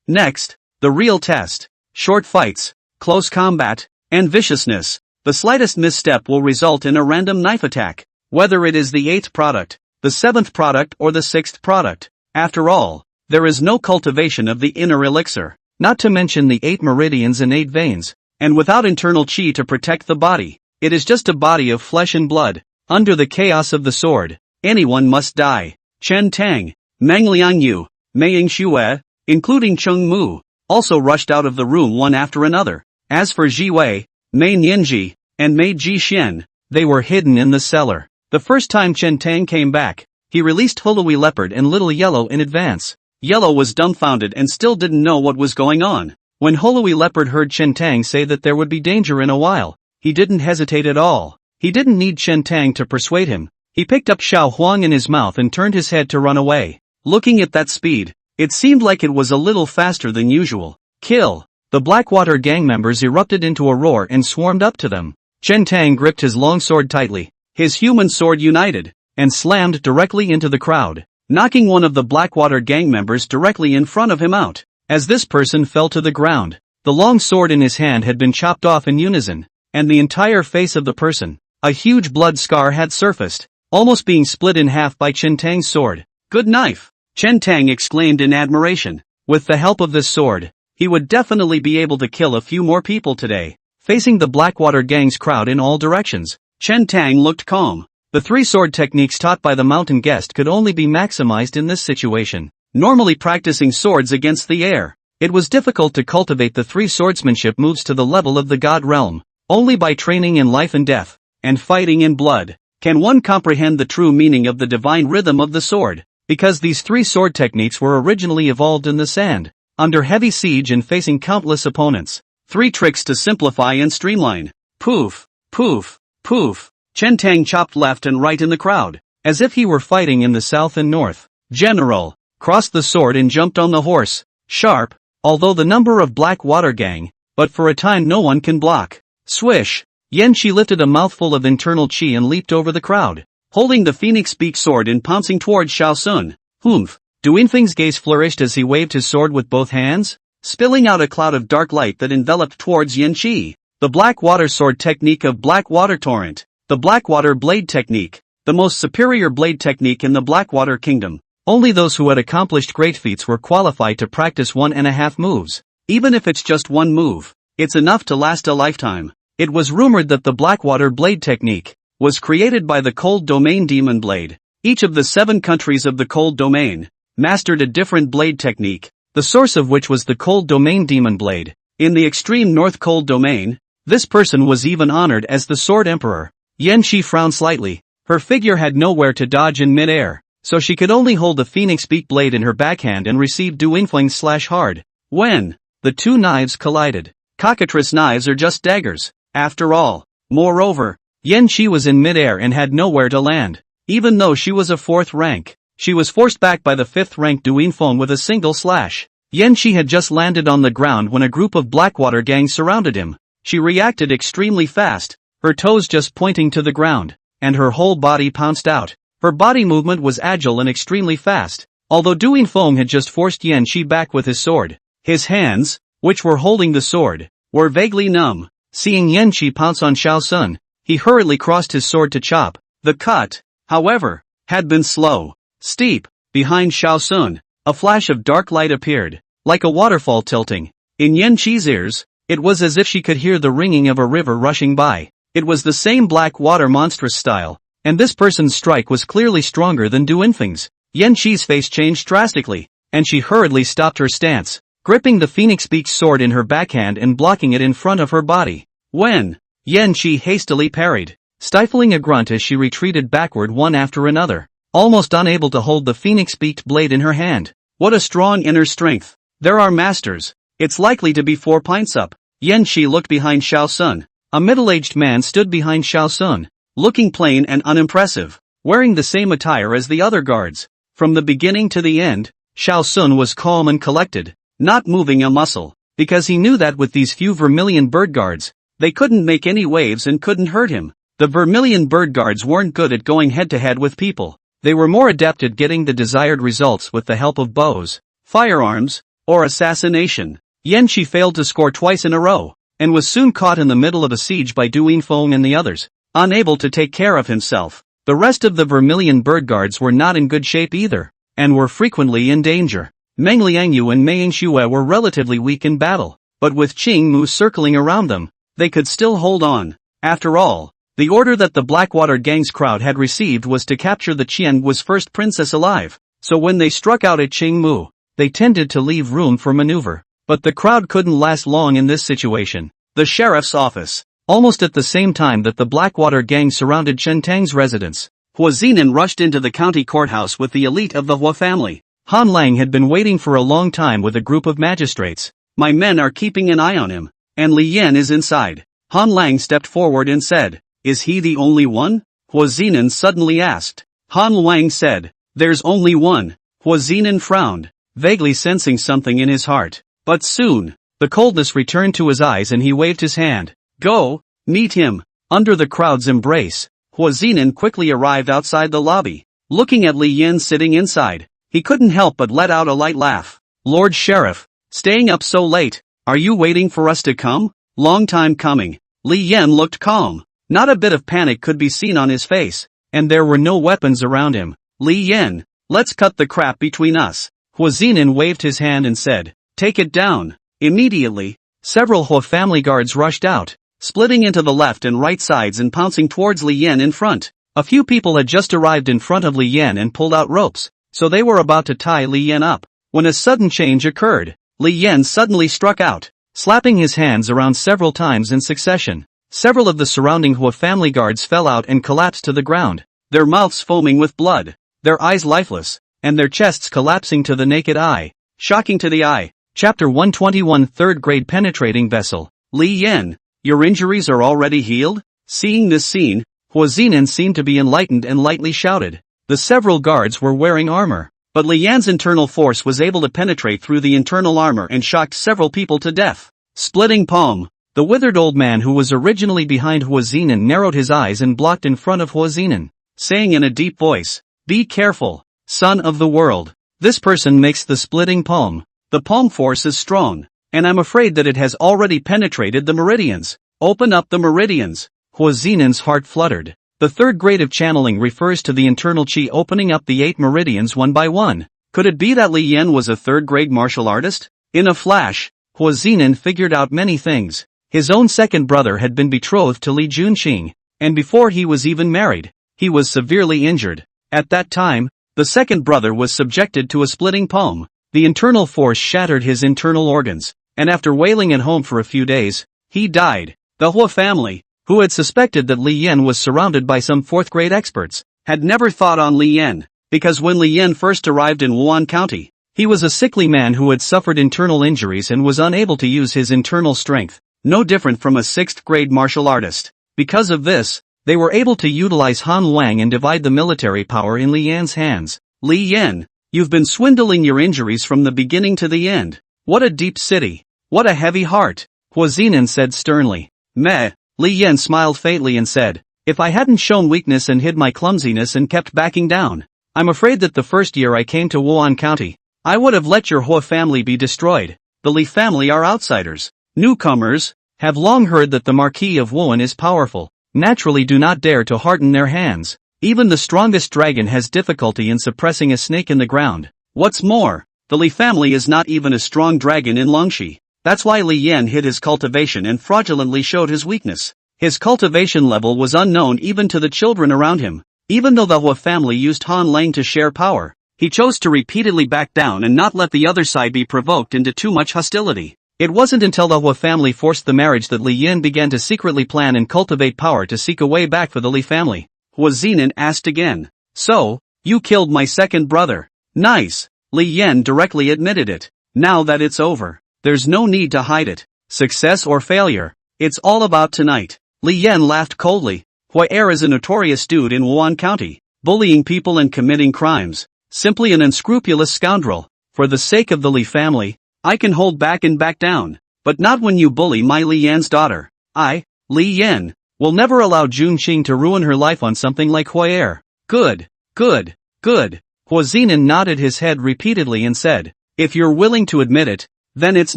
Next, the real test. Short fights, close combat, and viciousness. The slightest misstep will result in a random knife attack, whether it is the 8th product, the 7th product or the 6th product. After all, there is no cultivation of the inner elixir, not to mention the 8 meridians and 8 veins, and without internal chi to protect the body. It is just a body of flesh and blood. Under the chaos of the sword, anyone must die. Chen Tang, Meng Liangyu, Mei Yingxue, including Cheng Mu, also rushed out of the room one after another. As for Ji Wei, Mei Nianji, and Mei Jixin, they were hidden in the cellar. The first time Chen Tang came back, he released Hului Leopard and Little Yellow in advance. Yellow was dumbfounded and still didn't know what was going on. When Hului Leopard heard Chen Tang say that there would be danger in a while, he didn't hesitate at all. He didn't need Chen Tang to persuade him. He picked up Xiao Huang in his mouth and turned his head to run away. Looking at that speed, it seemed like it was a little faster than usual. Kill! The Blackwater gang members erupted into a roar and swarmed up to them. Chen Tang gripped his long sword tightly, his human sword united, and slammed directly into the crowd, knocking one of the Blackwater gang members directly in front of him out. As this person fell to the ground, The long sword in his hand had been chopped off in unison, and the entire face of the person, a huge blood scar had surfaced, almost being split in half by Chen Tang's sword. "Good knife!" Chen Tang exclaimed in admiration. With the help of this sword, he would definitely be able to kill a few more people today. Facing the Blackwater gang's crowd in all directions, Chen Tang looked calm. The three sword techniques taught by the mountain guest could only be maximized in this situation. Normally practicing swords against the air, it was difficult to cultivate the three swordsmanship moves to the level of the god realm. Only by training in life and death, and fighting in blood, can one comprehend the true meaning of the divine rhythm of the sword. Because these three sword techniques were originally evolved in the sand, under heavy siege and facing countless opponents. 3 tricks to simplify and streamline. Poof, poof, poof. Chen Tang chopped left and right in the crowd, as if he were fighting in the south and north. General, crossed the sword and jumped on the horse. Sharp, although the number of Blackwater gang, but for a time no one can block. Swish, Yan Shi lifted a mouthful of internal chi and leaped over the crowd, holding the phoenix beak sword and pouncing towards Xiao Sun. Humph. Duinfeng's gaze flourished as he waved his sword with both hands, spilling out a cloud of dark light that enveloped towards Yan Shi. The Blackwater sword technique of Blackwater Torrent. The Blackwater blade technique, the most superior blade technique in the Blackwater Kingdom. Only those who had accomplished great feats were qualified to practice 1.5 moves. Even if it's just one move, it's enough to last a lifetime. It was rumored that the Blackwater blade technique was created by the Cold Domain Demon Blade. Each of the 7 countries of the Cold Domain mastered a different blade technique, the source of which was the Cold Domain Demon Blade. In the extreme North Cold Domain, this person was even honored as the Sword Emperor. Yan Shi frowned slightly. Her figure had nowhere to dodge in mid-air, so she could only hold the phoenix beak blade in her backhand and receive Duinfeng's slash hard. When the 2 knives collided, cockatrice knives are just daggers, after all. Moreover, Yan Shi was in mid-air and had nowhere to land. Even though she was a 4th rank, she was forced back by the 5th rank Duinfeng with a single slash. Yan Shi had just landed on the ground when a group of Blackwater gangs surrounded him. She reacted extremely fast, her toes just pointing to the ground, and her whole body pounced out. Her body movement was agile and extremely fast, although Duinfeng had just forced Yan Shi back with his sword. His hands, which were holding the sword, were vaguely numb. Seeing Yan Shi pounce on Xiao Sun, he hurriedly crossed his sword to chop. The cut, however, had been slow. Steep, behind Xiao Sun, a flash of dark light appeared, like a waterfall tilting. In Yan Shi's ears, it was as if she could hear the ringing of a river rushing by. It was the same black water monstrous style, and this person's strike was clearly stronger than Duinfeng's. Yan Shi's face changed drastically, and she hurriedly stopped her stance, gripping the phoenix beak sword in her backhand and blocking it in front of her body. When Yan Shi hastily parried, stifling a grunt as she retreated backward one after another, almost unable to hold the phoenix-beaked blade in her hand. What a strong inner strength. There are masters. It's likely to be 4 pints up. Yan Shi looked behind Xiao Sun. A middle-aged man stood behind Xiao Sun, looking plain and unimpressive, wearing the same attire as the other guards. From the beginning to the end, Xiao Sun was calm and collected, not moving a muscle, because he knew that with these few vermilion bird guards, they couldn't make any waves and couldn't hurt him. The vermilion bird guards weren't good at going head-to-head with people. They were more adept at getting the desired results with the help of bows, firearms, or assassination. Yan Shi failed to score twice in a row, and was soon caught in the middle of a siege by Duinfeng and the others. Unable to take care of himself, the rest of the vermilion bird guards were not in good shape either, and were frequently in danger. Meng Liangyu and Mei Yingxue were relatively weak in battle, but with Qing Mu circling around them, they could still hold on. After all, the order that the Blackwater gang's crowd had received was to capture the Qianguo's first princess alive, so when they struck out at Qing Mu, they tended to leave room for maneuver. But the crowd couldn't last long in this situation. The sheriff's office. Almost at the same time that the Blackwater gang surrounded Chen Tang's residence, Hua Zinan rushed into the county courthouse with the elite of the Hua family. Han Lang had been waiting for a long time with a group of magistrates. My men are keeping an eye on him, and Li Yan is inside. Han Lang stepped forward and said, Is he the only one? Hua Zinan suddenly asked. Han Lang said, There's only one. Hua Zinan frowned, vaguely sensing something in his heart. But soon, the coldness returned to his eyes and he waved his hand. Go, meet him. Under the crowd's embrace, Hua Zinan quickly arrived outside the lobby. Looking at Li Yan sitting inside, he couldn't help but let out a light laugh. Lord Sheriff, staying up so late? Are you waiting for us to come? Long time coming. Li Yan looked calm. Not a bit of panic could be seen on his face, and there were no weapons around him. Li Yan, let's cut the crap between us. Hua Zinan waved his hand and said, take it down. Immediately, several Hua family guards rushed out, splitting into the left and right sides and pouncing towards Li Yan in front. A few people had just arrived in front of Li Yan and pulled out ropes, so they were about to tie Li Yan up, when a sudden change occurred. Li Yan suddenly struck out, slapping his hands around several times in succession. Several of the surrounding Hua family guards fell out and collapsed to the ground, their mouths foaming with blood, their eyes lifeless, and their chests collapsing to the naked eye. Shocking to the eye. Chapter 121 3rd Grade Penetrating Vessel. Li Yan, your injuries are already healed? Seeing this scene, Hua Zinan seemed to be enlightened and lightly shouted. The several guards were wearing armor, but Li Yan's internal force was able to penetrate through the internal armor and shocked several people to death. Splitting palm. The withered old man who was originally behind Hua Zinan narrowed his eyes and blocked in front of Hua Zinan, saying in a deep voice, be careful, son of the world. This person makes the splitting palm. The palm force is strong, and I'm afraid that it has already penetrated the meridians. Open up the meridians. Hua Zinan's heart fluttered. The 3rd grade of channeling refers to the internal chi opening up the 8 meridians one by one. Could it be that Li Yan was a 3rd grade martial artist? In a flash, Hua Zinan figured out many things. His own second brother had been betrothed to Li Junqing, and before he was even married, he was severely injured. At that time, the second brother was subjected to a splitting palm. The internal force shattered his internal organs, and after wailing at home for a few days, he died. The Hua family, who had suspected that Li Yan was surrounded by some 4th grade experts, had never thought on Li Yan, because when Li Yan first arrived in Wan County, he was a sickly man who had suffered internal injuries and was unable to use his internal strength, no different from a 6th grade martial artist. Because of this, they were able to utilize Han Wang and divide the military power in Li Yan's hands. Li Yan, you've been swindling your injuries from the beginning to the end. What a deep city. What a heavy heart. Hua Zinan said sternly. Meh. Li Yan smiled faintly and said, if I hadn't shown weakness and hid my clumsiness and kept backing down, I'm afraid that the first year I came to Wan County, I would have let your Hua family be destroyed. The Li family are outsiders. Newcomers, have long heard that the Marquis of Wuhan is powerful, naturally do not dare to harden their hands. Even the strongest dragon has difficulty in suppressing a snake in the ground. What's more, the Li family is not even a strong dragon in Longxi. That's why Li Yan hid his cultivation and fraudulently showed his weakness. His cultivation level was unknown even to the children around him. Even though the Hua family used Han Lang to share power, he chose to repeatedly back down and not let the other side be provoked into too much hostility. It wasn't until the Hua family forced the marriage that Li Yan began to secretly plan and cultivate power to seek a way back for the Li family. Hua Zinan asked again. So, you killed my second brother. Nice. Li Yan directly admitted it. Now that it's over, there's no need to hide it. Success or failure, it's all about tonight. Li Yan laughed coldly. Hua Er is a notorious dude in Wan County, bullying people and committing crimes. Simply an unscrupulous scoundrel. For the sake of the Li family, I can hold back and back down, but not when you bully my Li Yan's daughter. I, Li Yan, will never allow Junqing to ruin her life on something like Hua Er. Good, good, good. Hua Zinan nodded his head repeatedly and said, if you're willing to admit it, then it's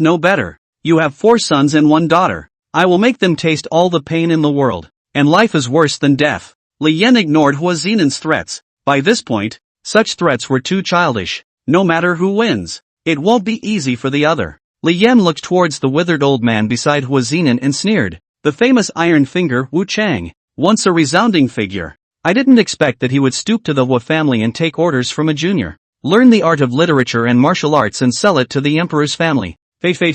no better. You have 4 sons and 1 daughter. I will make them taste all the pain in the world, and life is worse than death. Li Yan ignored Hua Zinan's threats. By this point, such threats were too childish. No matter who wins, it won't be easy for the other. Li Yan looked towards the withered old man beside Hua Zinan and sneered. The famous Iron Finger Wu Chang, once a resounding figure. I didn't expect that he would stoop to the Hua family and take orders from a junior. Learn the art of literature and martial arts and sell it to the emperor's family. Said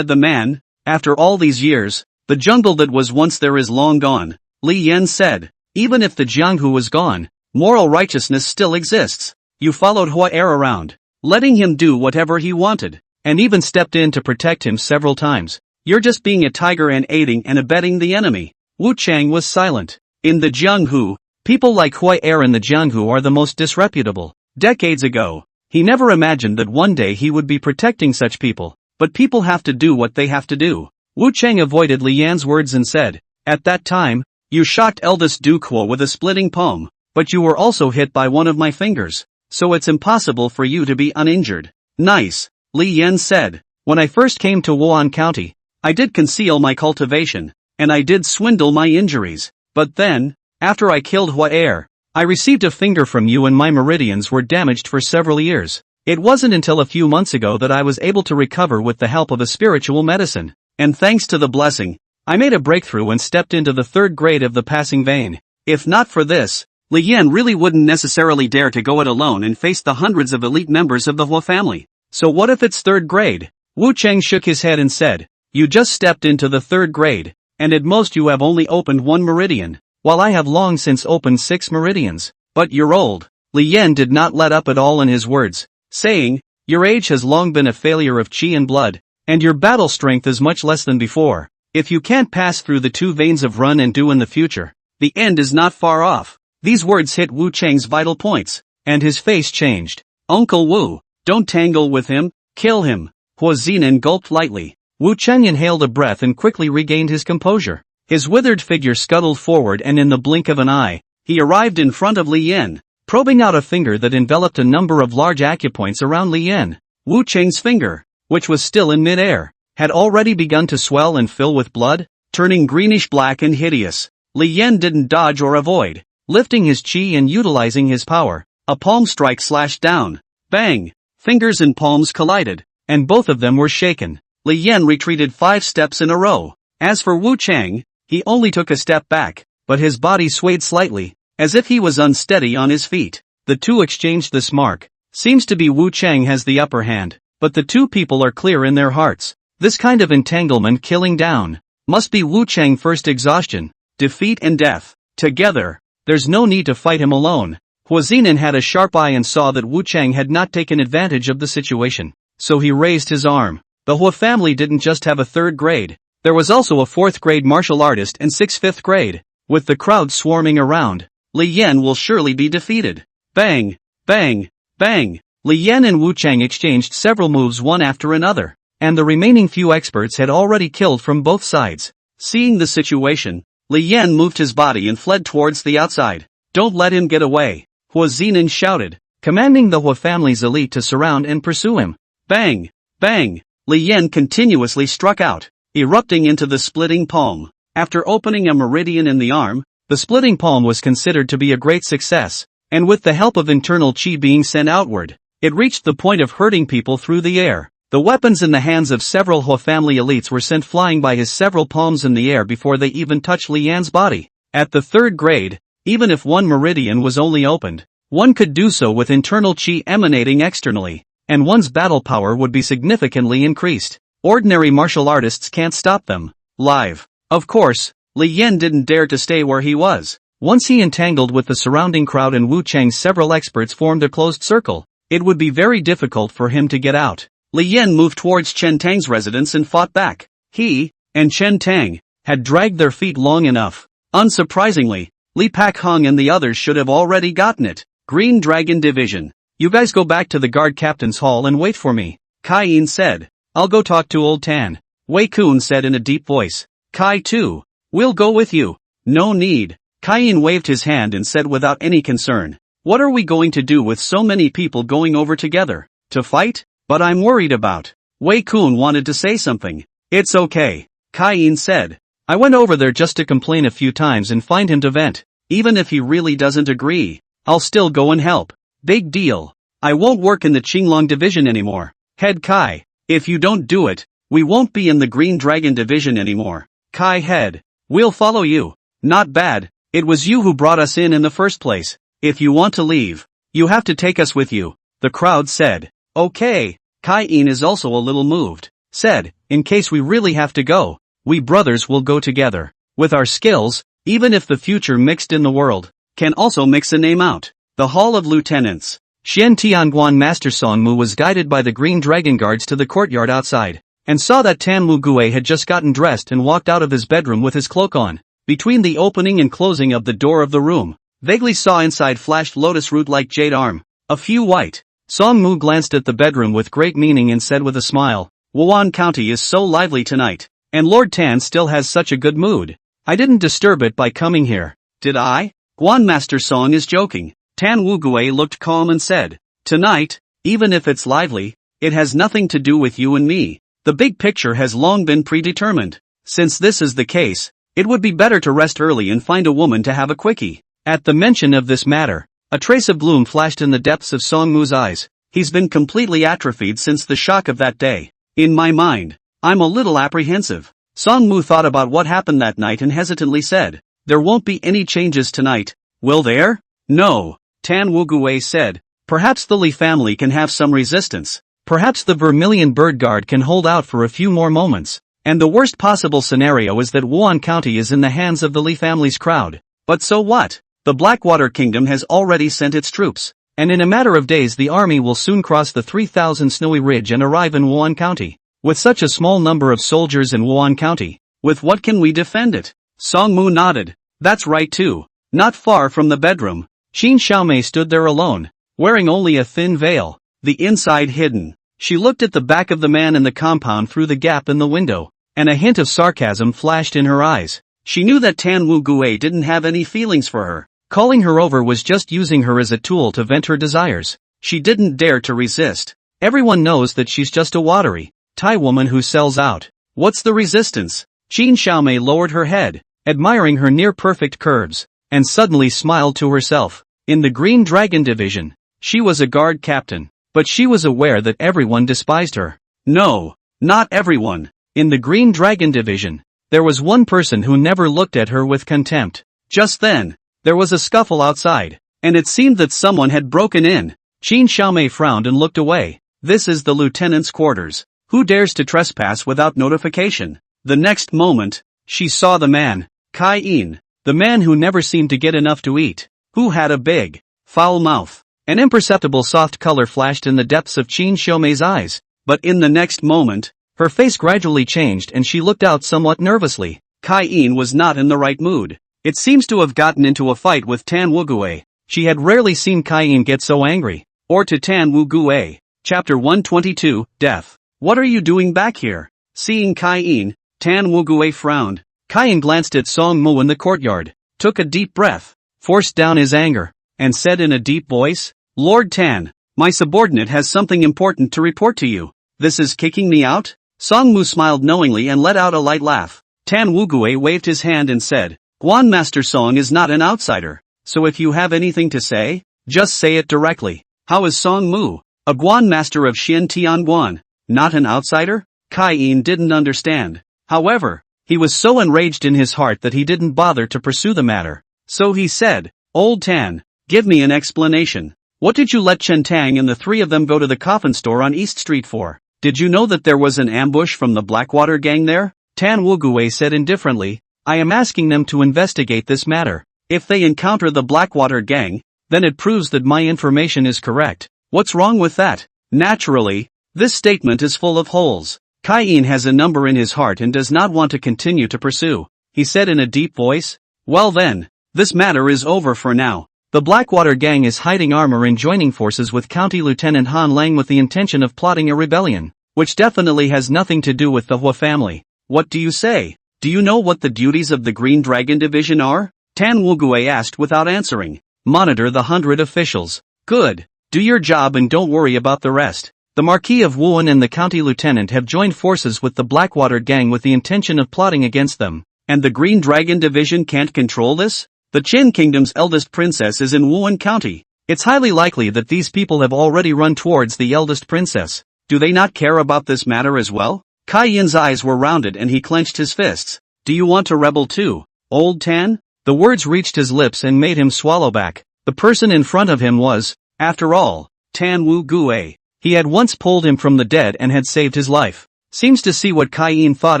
the man. After all these years, the jungle that was once there is long gone. Li Yan said, even if the Jianghu was gone, moral righteousness still exists. You followed Hua Er around, letting him do whatever he wanted, and even stepped in to protect him several times. You're just being a tiger and aiding and abetting the enemy. Wu Chang was silent. In the Jianghu, people like Hua Er and the Jianghu are the most disreputable. Decades ago, he never imagined that one day he would be protecting such people, but people have to do what they have to do. Wu Chang avoided Li Yan's words and said, at that time, you shocked eldest Duke Hua with a splitting palm, but you were also hit by one of my fingers. so it's impossible for you to be uninjured. Nice, Li Yan said. When I first came to Wan County, I did conceal my cultivation, and I did swindle my injuries. But then, after I killed Hua Air, I received a finger from you and my meridians were damaged for several years. It wasn't until a few months ago that I was able to recover with the help of a spiritual medicine. And thanks to the blessing, I made a breakthrough and stepped into the 3rd grade of the passing vein. If not for this, Li Yan really wouldn't necessarily dare to go it alone and face the hundreds of elite members of the Hua family. So what if it's 3rd grade? Wu Cheng shook his head and said, you just stepped into the 3rd grade, and at most you have only opened 1 meridian, while I have long since opened 6 meridians. But you're old. Li Yan did not let up at all in his words, saying, your age has long been a failure of qi and blood, and your battle strength is much less than before. If you can't pass through the 2 veins of run and do in the future, the end is not far off. These words hit Wu Cheng's vital points, and his face changed. Uncle Wu, don't tangle with him, kill him. Hua Zinan gulped lightly. Wu Cheng inhaled a breath and quickly regained his composure. His withered figure scuttled forward and in the blink of an eye, he arrived in front of Li Yan, probing out a finger that enveloped a number of large acupoints around Li Yan. Wu Cheng's finger, which was still in mid-air, had already begun to swell and fill with blood, turning greenish-black and hideous. Li Yan didn't dodge or avoid. Lifting his qi and utilizing his power, a palm strike slashed down. Bang! Fingers and palms collided, and both of them were shaken. Li Yan retreated 5 steps in a row. As for Wu Cheng, he only took a step back, but his body swayed slightly, as if he was unsteady on his feet. The two exchanged this mark. Seems to be Wu Cheng has the upper hand, but the two people are clear in their hearts. This kind of entanglement killing down must be Wu Cheng first exhaustion, defeat and death. Together. There's no need to fight him alone. Hua Zinan had a sharp eye and saw that Wu Cheng had not taken advantage of the situation. So he raised his arm. The Hua family didn't just have a 3rd grade. There was also a 4th grade martial artist and 6 5th grade. With the crowd swarming around, Li Yan will surely be defeated. Bang! Bang! Bang! Li Yan and Wu Cheng exchanged several moves one after another, and the remaining few experts had already killed from both sides. Seeing the situation, Li Yan moved his body and fled towards the outside. Don't let him get away, Hua Zinan shouted, commanding the Hua family's elite to surround and pursue him. Bang! Bang! Li Yan continuously struck out, erupting into the splitting palm. After opening a meridian in the arm, the splitting palm was considered to be a great success, and with the help of internal qi being sent outward, it reached the point of hurting people through the air. The weapons in the hands of several Hua family elites were sent flying by his several palms in the air before they even touched Li Yan's body. At the 3rd grade, even if 1 meridian was only opened, one could do so with internal qi emanating externally, and one's battle power would be significantly increased. Ordinary martial artists can't stop them. Live. Of course, Li Yan didn't dare to stay where he was. Once he entangled with the surrounding crowd and Wu Cheng's several experts formed a closed circle, it would be very difficult for him to get out. Li Yan moved towards Chen Tang's residence and fought back. He, and Chen Tang, had dragged their feet long enough. Unsurprisingly, Li Pak Hung and the others should have already gotten it. Green Dragon Division. You guys go back to the guard captain's hall and wait for me, Kai Yin said. I'll go talk to old Tan, Wei Kun said in a deep voice. Kai too. We'll go with you. No need. Kai Yin waved his hand and said without any concern. What are we going to do with so many people going over together? To fight? But I'm worried about. Wei Kun wanted to say something. It's okay, Kai Yin said. I went over there just to complain a few times and find him to vent. Even if he really doesn't agree, I'll still go and help. Big deal. I won't work in the Qinglong division anymore. Head Kai. If you don't do it, we won't be in the Green Dragon division anymore. Kai Head. We'll follow you. Not bad. It was you who brought us in the first place. If you want to leave, you have to take us with you, the crowd said. Okay. Kai Yin is also a little moved. Said, in case we really have to go, we brothers will go together. With our skills, even if the future mixed in the world, can also mix a name out. The Hall of Lieutenants. Xian Tianguan Master Song Mu was guided by the Green Dragon guards to the courtyard outside, and saw that Tan Mu Gue had just gotten dressed and walked out of his bedroom with his cloak on. Between the opening and closing of the door of the room, vaguely saw inside flashed lotus root-like jade arm, a few white. Song Mu glanced at the bedroom with great meaning and said with a smile, Wan County is so lively tonight, and Lord Tan still has such a good mood. I didn't disturb it by coming here, did I? Guan Master Song is joking. Tan Wugue looked calm and said, "Tonight, even if it's lively, it has nothing to do with you and me. The big picture has long been predetermined. Since this is the case, it would be better to rest early and find a woman to have a quickie." At the mention of this matter, a trace of gloom flashed in the depths of Songmu's eyes. He's been completely atrophied since the shock of that day. In my mind, I'm a little apprehensive. Songmu thought about what happened that night and hesitantly said, "There won't be any changes tonight, will there?" "No," Tan Wugue said. "Perhaps the Li family can have some resistance. Perhaps the Vermilion Bird Guard can hold out for a few more moments. And the worst possible scenario is that Wan County is in the hands of the Li family's crowd. But so what? The Blackwater Kingdom has already sent its troops, and in a matter of days the army will soon cross the 3,000 snowy ridge and arrive in Wan County. With such a small number of soldiers in Wan County, with what can we defend it?" Songmu nodded. "That's right too." Not far from the bedroom, Qin Xiaomei stood there alone, wearing only a thin veil, the inside hidden. She looked at the back of the man in the compound through the gap in the window, and a hint of sarcasm flashed in her eyes. She knew that Tan Wugue didn't have any feelings for her. Calling her over was just using her as a tool to vent her desires. She didn't dare to resist. Everyone knows that she's just a watery Thai woman who sells out. What's the resistance? Qin Xiaomei lowered her head, admiring her near-perfect curves, and suddenly smiled to herself. In the Green Dragon Division, she was a guard captain, but she was aware that everyone despised her. No, not everyone. In the Green Dragon Division, there was one person who never looked at her with contempt. Just then, there was a scuffle outside, and it seemed that someone had broken in. Qin Xiaomei frowned and looked away. "This is the lieutenant's quarters. Who dares to trespass without notification?" The next moment, she saw the man, Kai Yin, the man who never seemed to get enough to eat, who had a big, foul mouth. An imperceptible soft color flashed in the depths of Qin Xiaomei's eyes, but in the next moment, her face gradually changed and she looked out somewhat nervously. Kai Yin was not in the right mood. It seems to have gotten into a fight with Tan Wugue. She had rarely seen Kai Yin get so angry. Or to Tan Wugue. Chapter 122, Death. "What are you doing back here?" Seeing Kai Yin, Tan Wugue frowned. Kai Yin glanced at Songmu in the courtyard, took a deep breath, forced down his anger, and said in a deep voice, "Lord Tan, my subordinate has something important to report to you. This is kicking me out?" Songmu smiled knowingly and let out a light laugh. Tan Wugue waved his hand and said, "Guan Master Song is not an outsider, so if you have anything to say, just say it directly." "How is Songmu? A Guan Master of Xin Tianguan, not an outsider?" Kai Yin didn't understand. However, he was so enraged in his heart that he didn't bother to pursue the matter. So he said, "Old Tan, give me an explanation. What did you let Chen Tang and the three of them go to the coffin store on East Street for? Did you know that there was an ambush from the Blackwater gang there?" Tan Wugue said indifferently, "I am asking them to investigate this matter. If they encounter the Blackwater gang, then it proves that my information is correct. What's wrong with that?" Naturally, this statement is full of holes. Kai Yin has a number in his heart and does not want to continue to pursue. He said in a deep voice, "Well then, this matter is over for now. The Blackwater gang is hiding armor and joining forces with County Lieutenant Han Lang with the intention of plotting a rebellion, which definitely has nothing to do with the Hua family. What do you say? Do you know what the duties of the Green Dragon Division are?" Tan Wugue asked without answering. "Monitor the 100 officials." "Good. Do your job and don't worry about the rest. The Marquis of Wuan and the County Lieutenant have joined forces with the Blackwater gang with the intention of plotting against them. And the Green Dragon Division can't control this? The Qin Kingdom's eldest princess is in Wuan County. It's highly likely that these people have already run towards the eldest princess. Do they not care about this matter as well?" Kai Yin's eyes were rounded and he clenched his fists. "Do you want to rebel too, Old Tan?" The words reached his lips and made him swallow back. The person in front of him was, after all, Tan Wugue. He had once pulled him from the dead and had saved his life. Seems to see what Kai Yin thought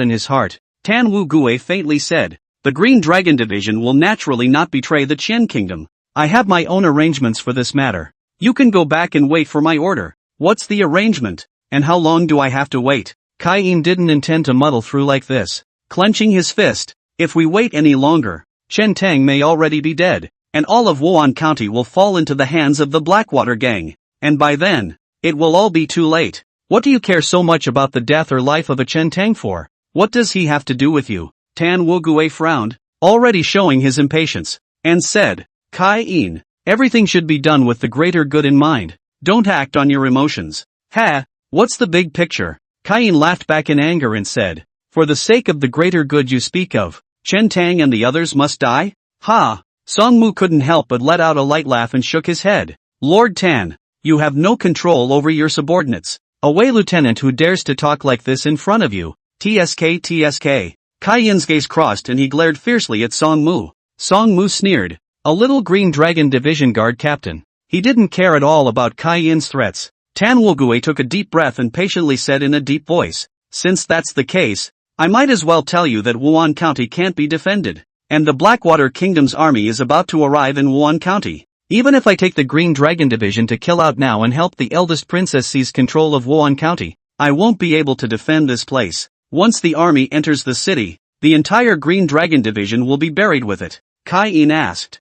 in his heart. Tan Wugue faintly said, "The Green Dragon Division will naturally not betray the Qin Kingdom. I have my own arrangements for this matter. You can go back and wait for my order." "What's the arrangement? And how long do I have to wait?" Kai Yin didn't intend to muddle through like this. Clenching his fist, "If we wait any longer, Chen Tang may already be dead, and all of Wuan County will fall into the hands of the Blackwater gang. And by then, it will all be too late. What do you care so much about the death or life of a Chen Tang for? What does he have to do with you?" Tan Wugue frowned, already showing his impatience, and said, "Kai Yin, Everything should be done with the greater good in mind. Don't act on your emotions. Ha, what's the big picture? Kain laughed back in anger and said, for the sake of the greater good you speak of, Chen Tang and the others must die? Ha! Songmu couldn't help but let out a light laugh and shook his head. Lord Tan, you have no control over your subordinates. Away lieutenant who dares to talk like this in front of you. TSK TSK. Kai Yin's gaze crossed and he glared fiercely at Songmu. Songmu sneered. A little green dragon division guard captain. He didn't care at all about Kai Yin's threats. Tan Wugue took a deep breath and patiently said in a deep voice, since that's the case, I might as well tell you that Wan County can't be defended. And the Blackwater Kingdom's army is about to arrive in Wan County. Even if I take the Green Dragon Division to kill out now and help the eldest princess seize control of Wan County, I won't be able to defend this place. Once the army enters the city, the entire Green Dragon Division will be buried with it. Kai Yin asked,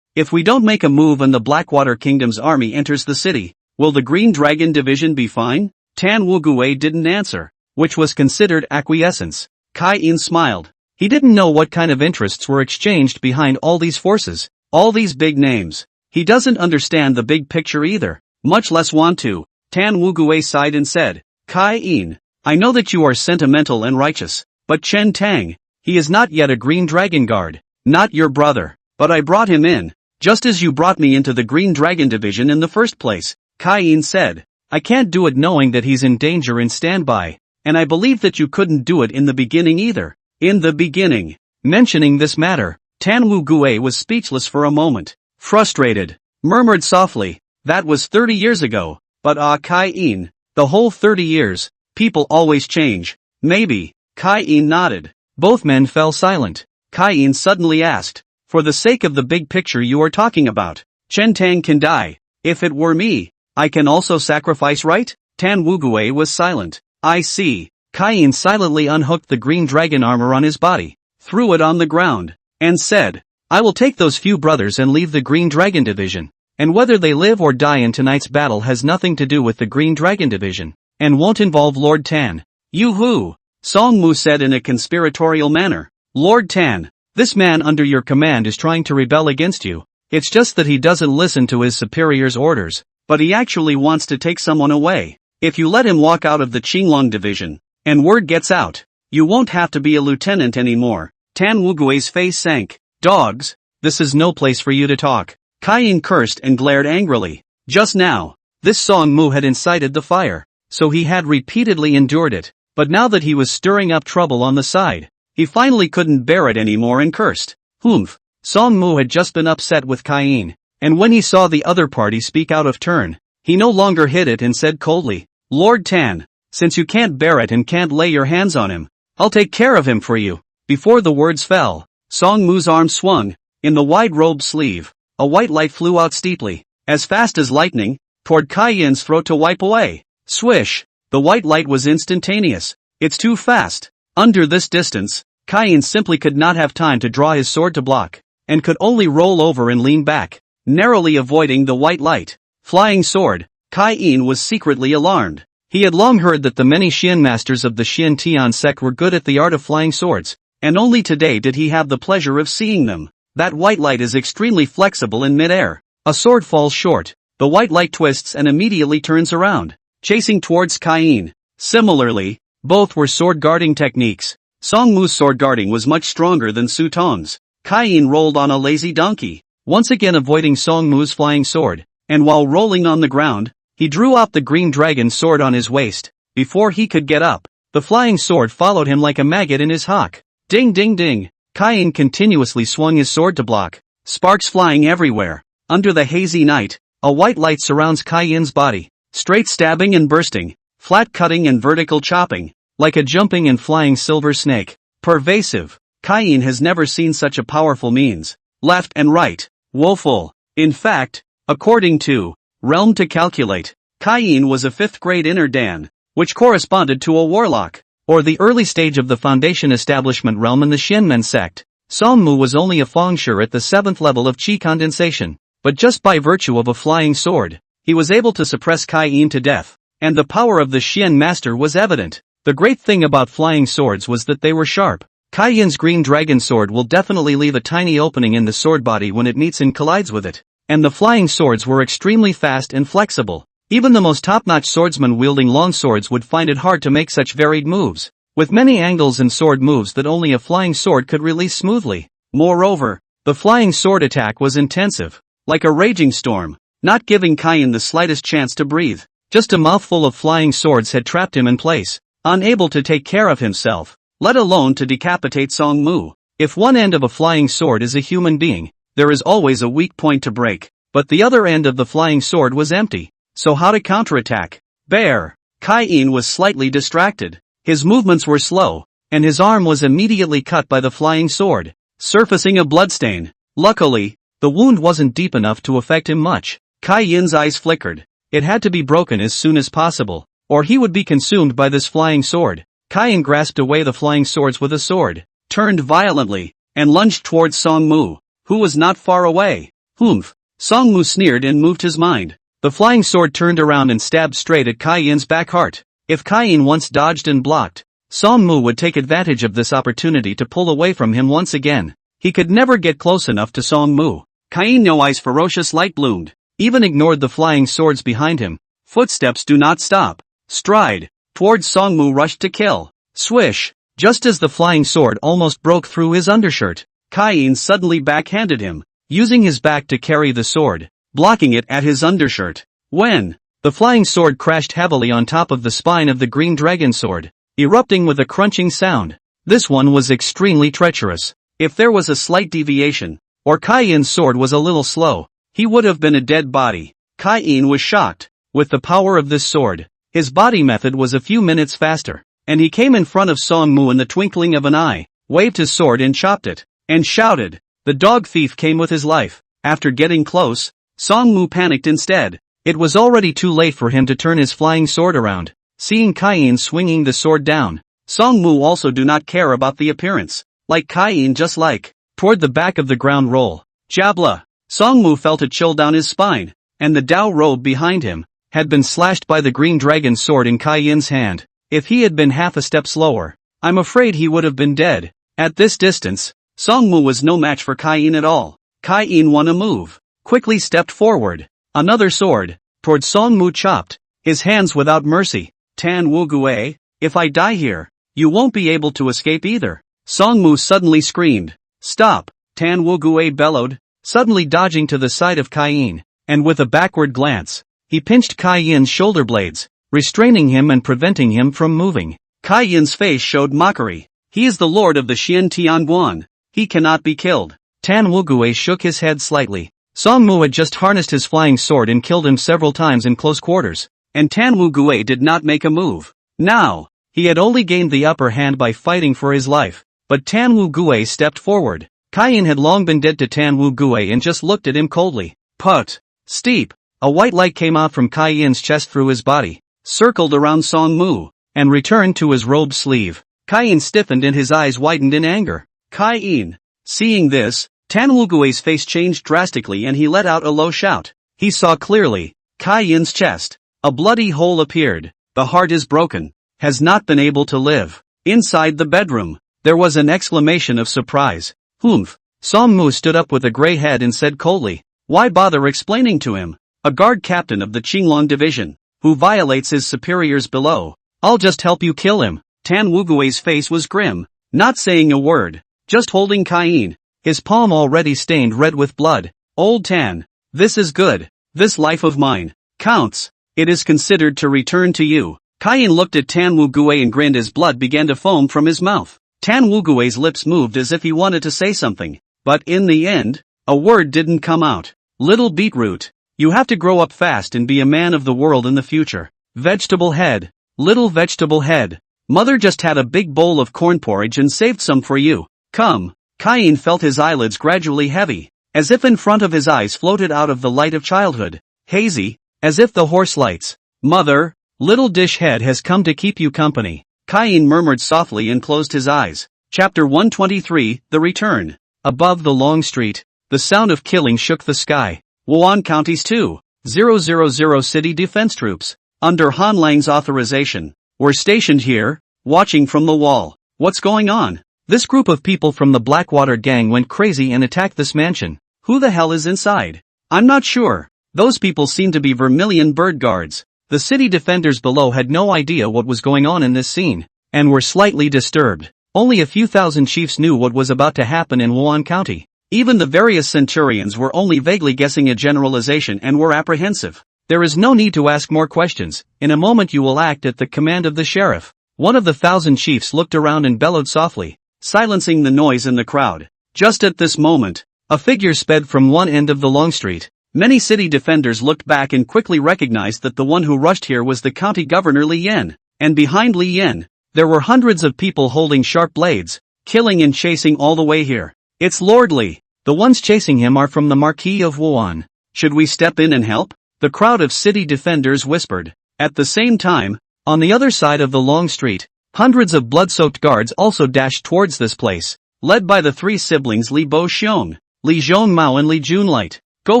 if we don't make a move and the Blackwater Kingdom's army enters the city, will the Green Dragon Division be fine? Tan Wugue didn't answer, which was considered acquiescence. Kai Yin smiled. He didn't know what kind of interests were exchanged behind all these forces, all these big names. He doesn't understand the big picture either, much less want to. Tan Wugue sighed and said, Kai Yin, I know that you are sentimental and righteous, but Chen Tang, he is not yet a Green Dragon Guard, not your brother, but I brought him in, just as you brought me into the Green Dragon Division in the first place. Kai Yin said, I can't do it knowing that he's in danger in standby, and I believe that you couldn't do it in the beginning either. In the beginning. Mentioning this matter, Tan Wugue was speechless for a moment. Frustrated. Murmured softly, that was 30 years ago, but Kai Yin, the whole 30 years, people always change. Maybe. Kai Yin nodded. Both men fell silent. Kai Yin suddenly asked, for the sake of the big picture you are talking about, Chen Tang can die. If it were me, I can also sacrifice, right? Tan Wugue was silent. I see. Kai Yin silently unhooked the green dragon armor on his body, threw it on the ground, and said, I will take those few brothers and leave the Green Dragon Division, and whether they live or die in tonight's battle has nothing to do with the Green Dragon Division, and won't involve Lord Tan. Yoo-hoo! Songmu said in a conspiratorial manner. Lord Tan, this man under your command is trying to rebel against you. It's just that he doesn't listen to his superior's orders, but he actually wants to take someone away. If you let him walk out of the Qinglong Division, and word gets out, you won't have to be a lieutenant anymore. Tan Wugue's face sank. Dogs, this is no place for you to talk. Kai Yin cursed and glared angrily. Just now, this Songmu had incited the fire, so he had repeatedly endured it, but now that he was stirring up trouble on the side, he finally couldn't bear it anymore and cursed. Humph. Songmu had just been upset with Kai Yin, and when he saw the other party speak out of turn, he no longer hid it and said coldly, Lord Tan, since you can't bear it and can't lay your hands on him, I'll take care of him for you. Before the words fell, Songmu's arm swung. In the wide robe sleeve, a white light flew out steeply, as fast as lightning, toward Kai Yin's throat to wipe away. Swish! The white light was instantaneous. It's too fast. Under this distance, Kai Yin simply could not have time to draw his sword to block, and could only roll over and lean back, narrowly avoiding the white light. Flying sword. Kai Yin was secretly alarmed. He had long heard that the many Xian masters of the Xian Tian sect were good at the art of flying swords, and only today did he have the pleasure of seeing them. That white light is extremely flexible in mid-air. A sword falls short, the white light twists and immediately turns around, chasing towards Kai Yin. Similarly, both were sword guarding techniques. Songmu's sword guarding was much stronger than Su Tong's. Kai Yin rolled on a lazy donkey, once again avoiding Songmu's flying sword, and while rolling on the ground, he drew out the green dragon sword on his waist. Before he could get up, the flying sword followed him like a maggot in his hock. Ding ding ding. Kai Yin continuously swung his sword to block, sparks flying everywhere. Under the hazy night, a white light surrounds Kai Yin's body, straight stabbing and bursting, flat cutting and vertical chopping, like a jumping and flying silver snake. Pervasive. Kai Yin has never seen such a powerful means. Left and right. Woeful. In fact, according to Realm to calculate, Kai Yin was a 5th grade inner Dan, which corresponded to a warlock, or the early stage of the Foundation establishment realm in the Xianmen sect. Songmu was only a Fengsher at the 7th level of Qi condensation, but just by virtue of a flying sword, he was able to suppress Kai Yin to death, and the power of the Xian master was evident. The great thing about flying swords was that they were sharp. Kai Yin's green dragon sword will definitely leave a tiny opening in the sword body when it meets and collides with it. and the flying swords were extremely fast and flexible. Even the most top-notch swordsman wielding long swords would find it hard to make such varied moves, with many angles and sword moves that only a flying sword could release smoothly. Moreover, the flying sword attack was intensive, like a raging storm, not giving Kain the slightest chance to breathe. Just a mouthful of flying swords had trapped him in place, unable to take care of himself, let alone to decapitate Song Mu. If one end of a flying sword is a human being, there is always a weak point to break, but the other end of the flying sword was empty. So how to counterattack? Bear. Kain was slightly distracted. His movements were slow, and his arm was immediately cut by the flying sword, surfacing a bloodstain. Luckily, the wound wasn't deep enough to affect him much. Kain's eyes flickered. It had to be broken as soon as possible, or he would be consumed by this flying sword. Kain grasped away the flying swords with a sword, turned violently, and lunged towards Song Mu, who was not far away. Humph! Song Mu sneered and moved his mind. The flying sword turned around and stabbed straight at Kain's back heart. If Kain once dodged and blocked, Song Mu would take advantage of this opportunity to pull away from him once again. He could never get close enough to Song Mu. Kain's eyes ferocious light bloomed, even ignored the flying swords behind him. Footsteps do not stop. Stride. Towards Song Mu rushed to kill. Swish. Just as the flying sword almost broke through his undershirt, Kain suddenly backhanded him, using his back to carry the sword, blocking it at his undershirt. When the flying sword crashed heavily on top of the spine of the green dragon sword, erupting with a crunching sound. This one was extremely treacherous. If there was a slight deviation, or Kain's sword was a little slow, he would have been a dead body. Kain was shocked. With the power of this sword, his body method was a few minutes faster, and he came in front of Song Mu in the twinkling of an eye, waved his sword and chopped it, and shouted. The dog thief came with his life. After getting close, Song Mu panicked instead. It was already too late for him to turn his flying sword around. Seeing Kain swinging the sword down, Song Mu also do not care about the appearance. Like Kain, just like toward the back of the ground roll. Jabla. Song Mu felt a chill down his spine, and the Dao robe behind him had been slashed by the green dragon sword in Kain's hand. If he had been half a step slower, I'm afraid he would have been dead. At this distance, Song Mu was no match for Kain at all. Kain won a move, quickly stepped forward. Another sword, towards Song Mu chopped, his hands without mercy. Tan Wu Gue, if I die here, you won't be able to escape either. Song Mu suddenly screamed. Stop! Tan Wu Gue bellowed, suddenly dodging to the side of Kain, and with a backward glance, he pinched Kain's shoulder blades, restraining him and preventing him from moving. Kain's face showed mockery. He is the lord of the Xian Tianguan. He cannot be killed. Tan Wu Gue shook his head slightly. Song Mu had just harnessed his flying sword and killed him several times in close quarters, and Tan Wu Gue did not make a move. Now, he had only gained the upper hand by fighting for his life, but Tan Wu Gue stepped forward. Kain had long been dead to Tan Wu Gue and just looked at him coldly. Put. Steep. A white light came out from Kain's chest through his body, circled around Song Mu, and returned to his robe sleeve. Kain stiffened and his eyes widened in anger. Kain. Seeing this, Tan Wu Gui's face changed drastically and he let out a low shout. He saw clearly. Kain's chest. A bloody hole appeared. The heart is broken. Has not been able to live. Inside the bedroom, there was an exclamation of surprise. Humph. Song Mu stood up with a gray head and said coldly. Why bother explaining to him? A guard captain of the Qinglong division, who violates his superiors below. I'll just help you kill him. Tan Wu Gui's face was grim, not saying a word, just holding Kain, his palm already stained red with blood. Old Tan, this is good. This life of mine counts. It is considered to return to you. Kain looked at Tan Wu Gue and grinned as blood began to foam from his mouth. Tan Wu Gui's lips moved as if he wanted to say something, but in the end, a word didn't come out. Little beetroot, you have to grow up fast and be a man of the world in the future. Vegetable head, little vegetable head. Mother just had a big bowl of corn porridge and saved some for you. Come. Kain felt his eyelids gradually heavy, as if in front of his eyes floated out of the light of childhood. Hazy, as if the horse lights. Mother, little dish head has come to keep you company. Kain murmured softly and closed his eyes. Chapter 123, The Return. Above the long street, the sound of killing shook the sky. Wan County's 2,000 city defense troops, under Han Lang's authorization, were stationed here, watching from the wall. What's going on? This group of people from the Blackwater gang went crazy and attacked this mansion. Who the hell is inside? I'm not sure. Those people seem to be vermilion bird guards. The city defenders below had no idea what was going on in this scene, and were slightly disturbed. Only a few thousand chiefs knew what was about to happen in Wan County. Even the various centurions were only vaguely guessing a generalization and were apprehensive. There is no need to ask more questions. In a moment you will act at the command of the sheriff. One of the 1,000 chiefs looked around and bellowed softly, silencing the noise in the crowd. Just at this moment, a figure sped from one end of the long street. Many city defenders looked back and quickly recognized that the one who rushed here was the county governor Li Yan. And behind Li Yan, there were hundreds of people holding sharp blades, killing and chasing all the way here. It's Lord Li. The ones chasing him are from the Marquis of Wuhan. Should we step in and help? The crowd of city defenders whispered. At the same time, on the other side of the long street, hundreds of blood-soaked guards also dashed towards this place, led by the three siblings Li Bo Xiong, Li Zhongmao and Li Junlight. Go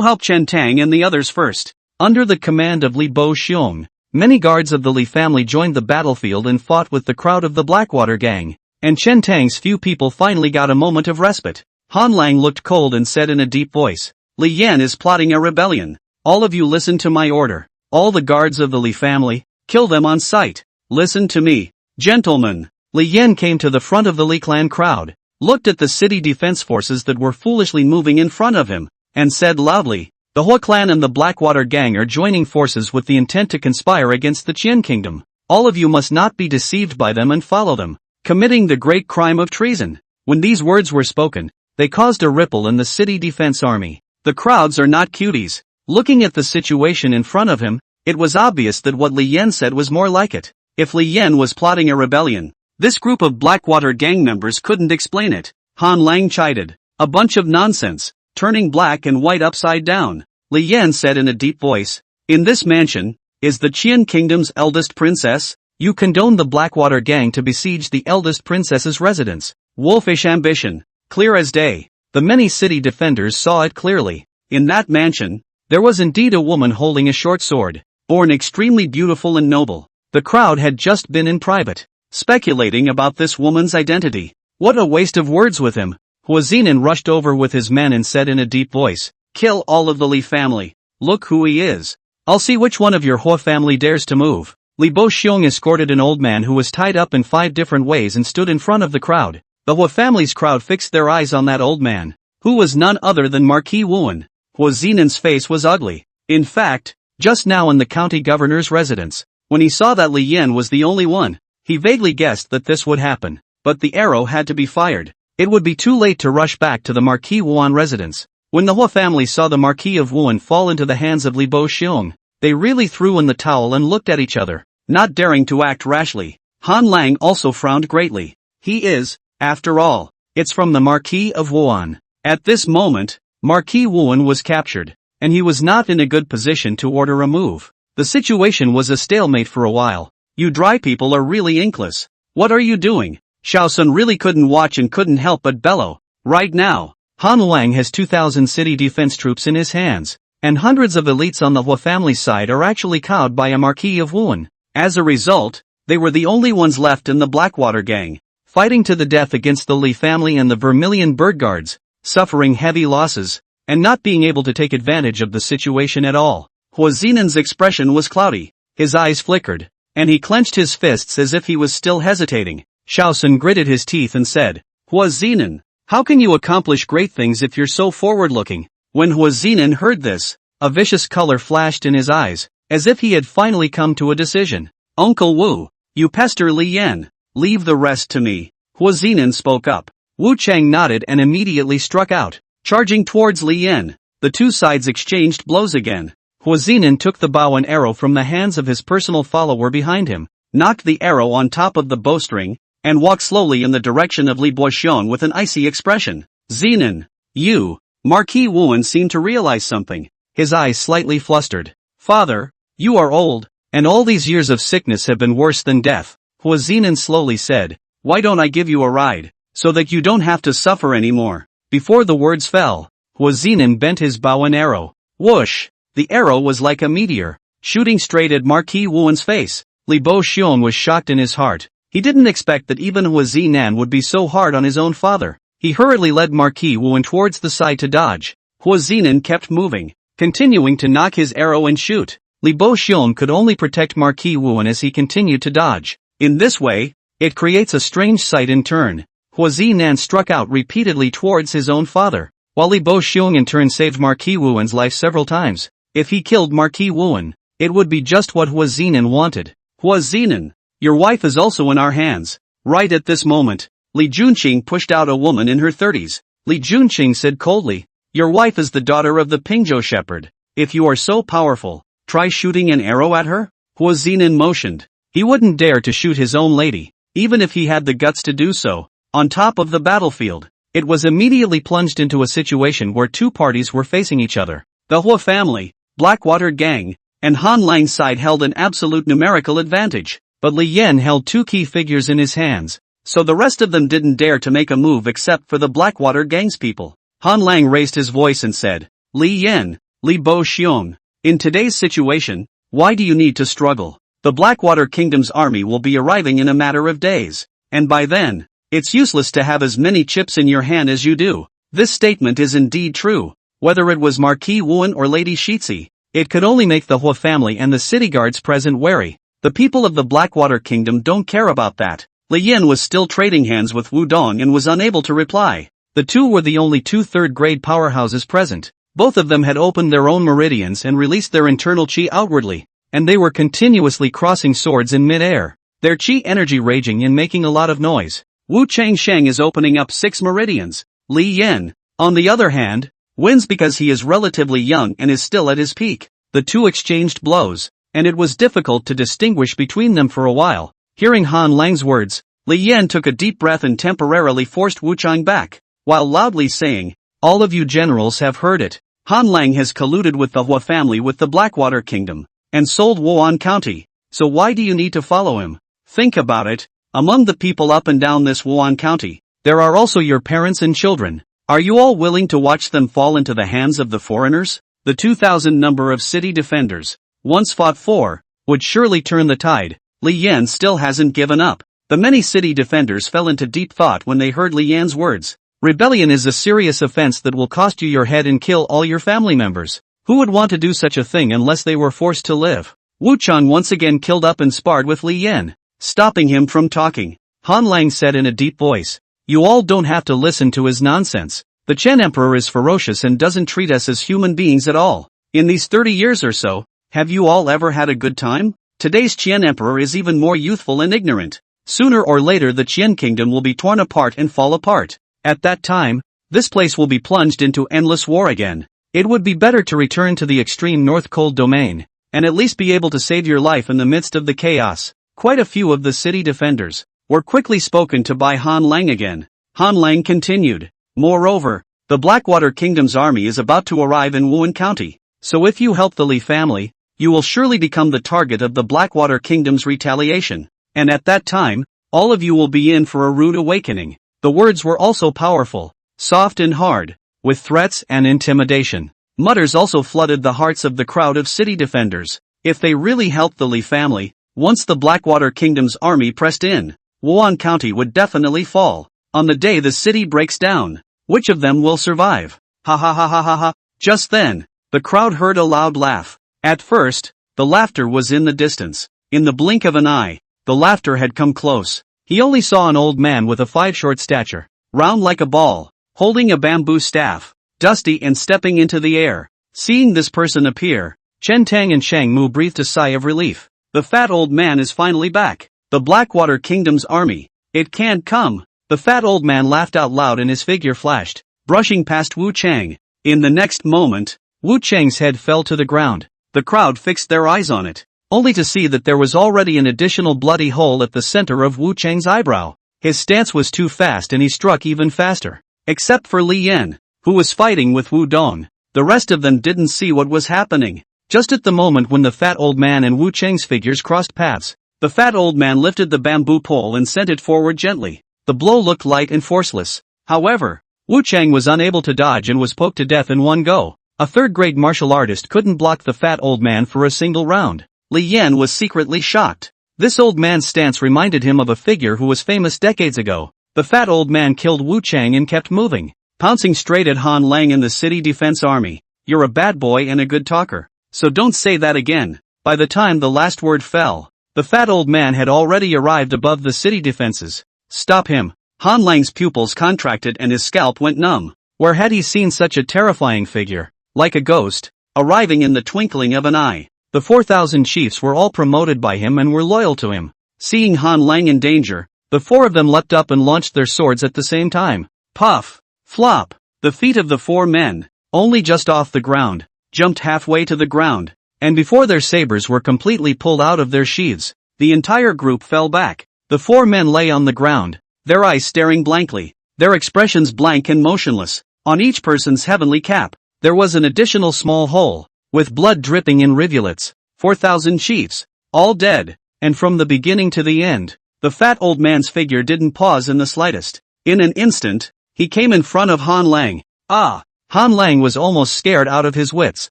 help Chen Tang and the others first. Under the command of Li Bo Xiong, many guards of the Li family joined the battlefield and fought with the crowd of the Blackwater gang, and Chen Tang's few people finally got a moment of respite. Han Lang looked cold and said in a deep voice, Li Yan is plotting a rebellion. All of you listen to my order. All the guards of the Li family, kill them on sight. Listen to me, gentlemen. Li Yan came to the front of the Li clan crowd, looked at the city defense forces that were foolishly moving in front of him, and said loudly, the Hua clan and the Blackwater gang are joining forces with the intent to conspire against the Qian kingdom. All of you must not be deceived by them and follow them, committing the great crime of treason. When these words were spoken, they caused a ripple in the city defense army. The crowds are not cuties. Looking at the situation in front of him, it was obvious that what Li Yan said was more like it. If Li Yan was plotting a rebellion, this group of Blackwater gang members couldn't explain it. Han Lang chided. A bunch of nonsense, turning black and white upside down. Li Yan said in a deep voice, in this mansion, is the Qian kingdom's eldest princess? You condone the Blackwater gang to besiege the eldest princess's residence. Wolfish ambition. Clear as day. The many city defenders saw it clearly. In that mansion, there was indeed a woman holding a short sword, born extremely beautiful and noble. The crowd had just been in private, speculating about this woman's identity. What a waste of words with him. Hua Zinan rushed over with his men and said in a deep voice, kill all of the Li family. Look who he is. I'll see which one of your Hua family dares to move. Li Bo Xiong escorted an old man who was tied up in 5 different ways and stood in front of the crowd. The Hua family's crowd fixed their eyes on that old man, who was none other than Marquis Wuan. Hua Zinan's face was ugly. In fact, just now in the county governor's residence, when he saw that Li Yan was the only one, he vaguely guessed that this would happen. But the arrow had to be fired. It would be too late to rush back to the Marquis Wuan residence. When the Hua family saw the Marquis of Wuan fall into the hands of Li Bo Xiong, they really threw in the towel and looked at each other, not daring to act rashly. Han Lang also frowned greatly. He is, after all, it's from the Marquis of Wuan. At this moment, Marquis Wuan was captured, and he was not in a good position to order a move. The situation was a stalemate for a while. You dry people are really inkless. What are you doing? Xiao Sun really couldn't watch and couldn't help but bellow. Right now, Han Lang has 2,000 city defense troops in his hands, and hundreds of elites on the Hua family side are actually cowed by a Marquis of Wuan. As a result, they were the only ones left in the Blackwater gang, fighting to the death against the Li family and the Vermilion Bird Guards, suffering heavy losses, and not being able to take advantage of the situation at all. Hua Zinan's expression was cloudy, his eyes flickered, and he clenched his fists as if he was still hesitating. Xiao Sun gritted his teeth and said, Hua Zinan, how can you accomplish great things if you're so forward-looking? When Hua Zinan heard this, a vicious color flashed in his eyes, as if he had finally come to a decision. Uncle Wu, you pester Li Yan, leave the rest to me. Hua Zinan spoke up. Wu Chang nodded and immediately struck out, charging towards Li Yan. The two sides exchanged blows again. Hua Zinan took the bow and arrow from the hands of his personal follower behind him, knocked the arrow on top of the bowstring, and walked slowly in the direction of Li Boxiong with an icy expression. Zinan, you. Marquis Wuan seemed to realize something, his eyes slightly flustered. Father, you are old, and all these years of sickness have been worse than death. Hua Zinan slowly said, why don't I give you a ride, so that you don't have to suffer anymore? Before the words fell, Hua Zinan bent his bow and arrow. Whoosh! The arrow was like a meteor, shooting straight at Marquis Wuan's face. Li Boxiong was shocked in his heart. He didn't expect that even Hua Zinan would be so hard on his own father. He hurriedly led Marquis Wuan towards the side to dodge. Hua Zinan kept moving, continuing to knock his arrow and shoot. Li Boxiong could only protect Marquis Wuan as he continued to dodge. In this way, it creates a strange sight in turn. Hua Zinan struck out repeatedly towards his own father, while Li Boxiong in turn saved Marquis Wuan's life several times. If he killed Marquis Wuan, it would be just what Hua Zinan wanted. Hua Zinan, your wife is also in our hands. Right at this moment, Li Junqing pushed out a woman in her 30s. Li Junqing said coldly, your wife is the daughter of the Pingzhou shepherd. If you are so powerful, try shooting an arrow at her? Hua Zinan motioned. He wouldn't dare to shoot his own lady, even if he had the guts to do so. On top of the battlefield, it was immediately plunged into a situation where two parties were facing each other. The Hua family, Blackwater gang, and Han Lang's side held an absolute numerical advantage, but Li Yan held two key figures in his hands, so the rest of them didn't dare to make a move except for the Blackwater gang's people. Han Lang raised his voice and said, Li Yan, Li Boxiong, in today's situation, why do you need to struggle? The Blackwater Kingdom's army will be arriving in a matter of days, and by then, it's useless to have as many chips in your hand as you do. This statement is indeed true. Whether it was Marquis Wuan or Lady Shitzi, it could only make the Hua family and the city guards present wary. The people of the Blackwater Kingdom don't care about that. Li Yan was still trading hands with Wu Dong and was unable to reply. The two were the only two third-grade powerhouses present. Both of them had opened their own meridians and released their internal chi outwardly, and they were continuously crossing swords in mid-air, their chi energy raging and making a lot of noise. Wu Changsheng is opening up 6 meridians. Li Yan, on the other hand, wins because he is relatively young and is still at his peak. The two exchanged blows, and it was difficult to distinguish between them for a while. Hearing Han Lang's words, Li Yan took a deep breath and temporarily forced Wu Chang back, while loudly saying, all of you generals have heard it. Han Lang has colluded with the Hua family with the Blackwater Kingdom, and sold Wan County, so why do you need to follow him? Think about it. Among the people up and down this Wan County, there are also your parents and children. Are you all willing to watch them fall into the hands of the foreigners? The 2,000 number of city defenders, once fought for, would surely turn the tide. Li Yan still hasn't given up. The many city defenders fell into deep thought when they heard Li Yan's words. Rebellion is a serious offense that will cost you your head and kill all your family members. Who would want to do such a thing unless they were forced to live? Wu Chang once again killed up and sparred with Li Yan, stopping him from talking. Han Lang said in a deep voice, you all don't have to listen to his nonsense. The Chen Emperor is ferocious and doesn't treat us as human beings at all. In these 30 years or so, have you all ever had a good time? Today's Qian Emperor is even more youthful and ignorant. Sooner or later the Qian Kingdom will be torn apart and fall apart. At that time, this place will be plunged into endless war again. It would be better to return to the extreme North Cold domain, and at least be able to save your life in the midst of the chaos. Quite a few of the city defenders were quickly spoken to by Han Lang again. Han Lang continued, moreover, the Blackwater Kingdom's army is about to arrive in Wan County, so if you help the Li family, you will surely become the target of the Blackwater Kingdom's retaliation, and at that time, all of you will be in for a rude awakening. The words were also powerful, soft and hard, with threats and intimidation. Mutters also flooded the hearts of the crowd of city defenders. If they really helped the Li family, once the Blackwater Kingdom's army pressed in, Wan County would definitely fall. On the day the city breaks down, which of them will survive? Ha ha ha ha ha ha. Just then, the crowd heard a loud laugh. At first, the laughter was in the distance. In the blink of an eye, the laughter had come close. He only saw an old man with a 5 short stature, round like a ball, holding a bamboo staff, dusty and stepping into the air. Seeing this person appear, Chen Tang and Shang Mu breathed a sigh of relief. The fat old man is finally back. The Blackwater Kingdom's army. It can't come. The fat old man laughed out loud and his figure flashed, brushing past Wu Chang. In the next moment, Wu Chang's head fell to the ground. The crowd fixed their eyes on it, only to see that there was already an additional bloody hole at the center of Wu Chang's eyebrow. His stance was too fast and he struck even faster. Except for Li Yan, who was fighting with Wu Dong, the rest of them didn't see what was happening. Just at the moment when the fat old man and Wu Chang's figures crossed paths, the fat old man lifted the bamboo pole and sent it forward gently. The blow looked light and forceless. However, Wu Chang was unable to dodge and was poked to death in one go. A third-grade martial artist couldn't block the fat old man for a single round. Li Yan was secretly shocked. This old man's stance reminded him of a figure who was famous decades ago. The fat old man killed Wu Chang and kept moving, pouncing straight at Han Lang and the city defense army. you're a bad boy and a good talker. So don't say that again. By the time the last word fell, the fat old man had already arrived above the city defenses. Stop him. Han Lang's pupils contracted and his scalp went numb. Where had he seen such a terrifying figure? Like a ghost, arriving in the twinkling of an eye. The 4,000 chiefs were all promoted by him and were loyal to him. Seeing Han Lang in danger, the 4 of them leapt up and launched their swords at the same time. Puff! Flop! The feet of the 4 men, only just off the ground, jumped halfway to the ground, and before their sabers were completely pulled out of their sheaths, the entire group fell back. The 4 men lay on the ground, their eyes staring blankly, their expressions blank and motionless. On each person's heavenly cap, there was an additional small hole, with blood dripping in rivulets. 4,000 chiefs, all dead, and from the beginning to the end, the fat old man's figure didn't pause in the slightest. In an instant, he came in front of Han Lang. Han Lang was almost scared out of his wits,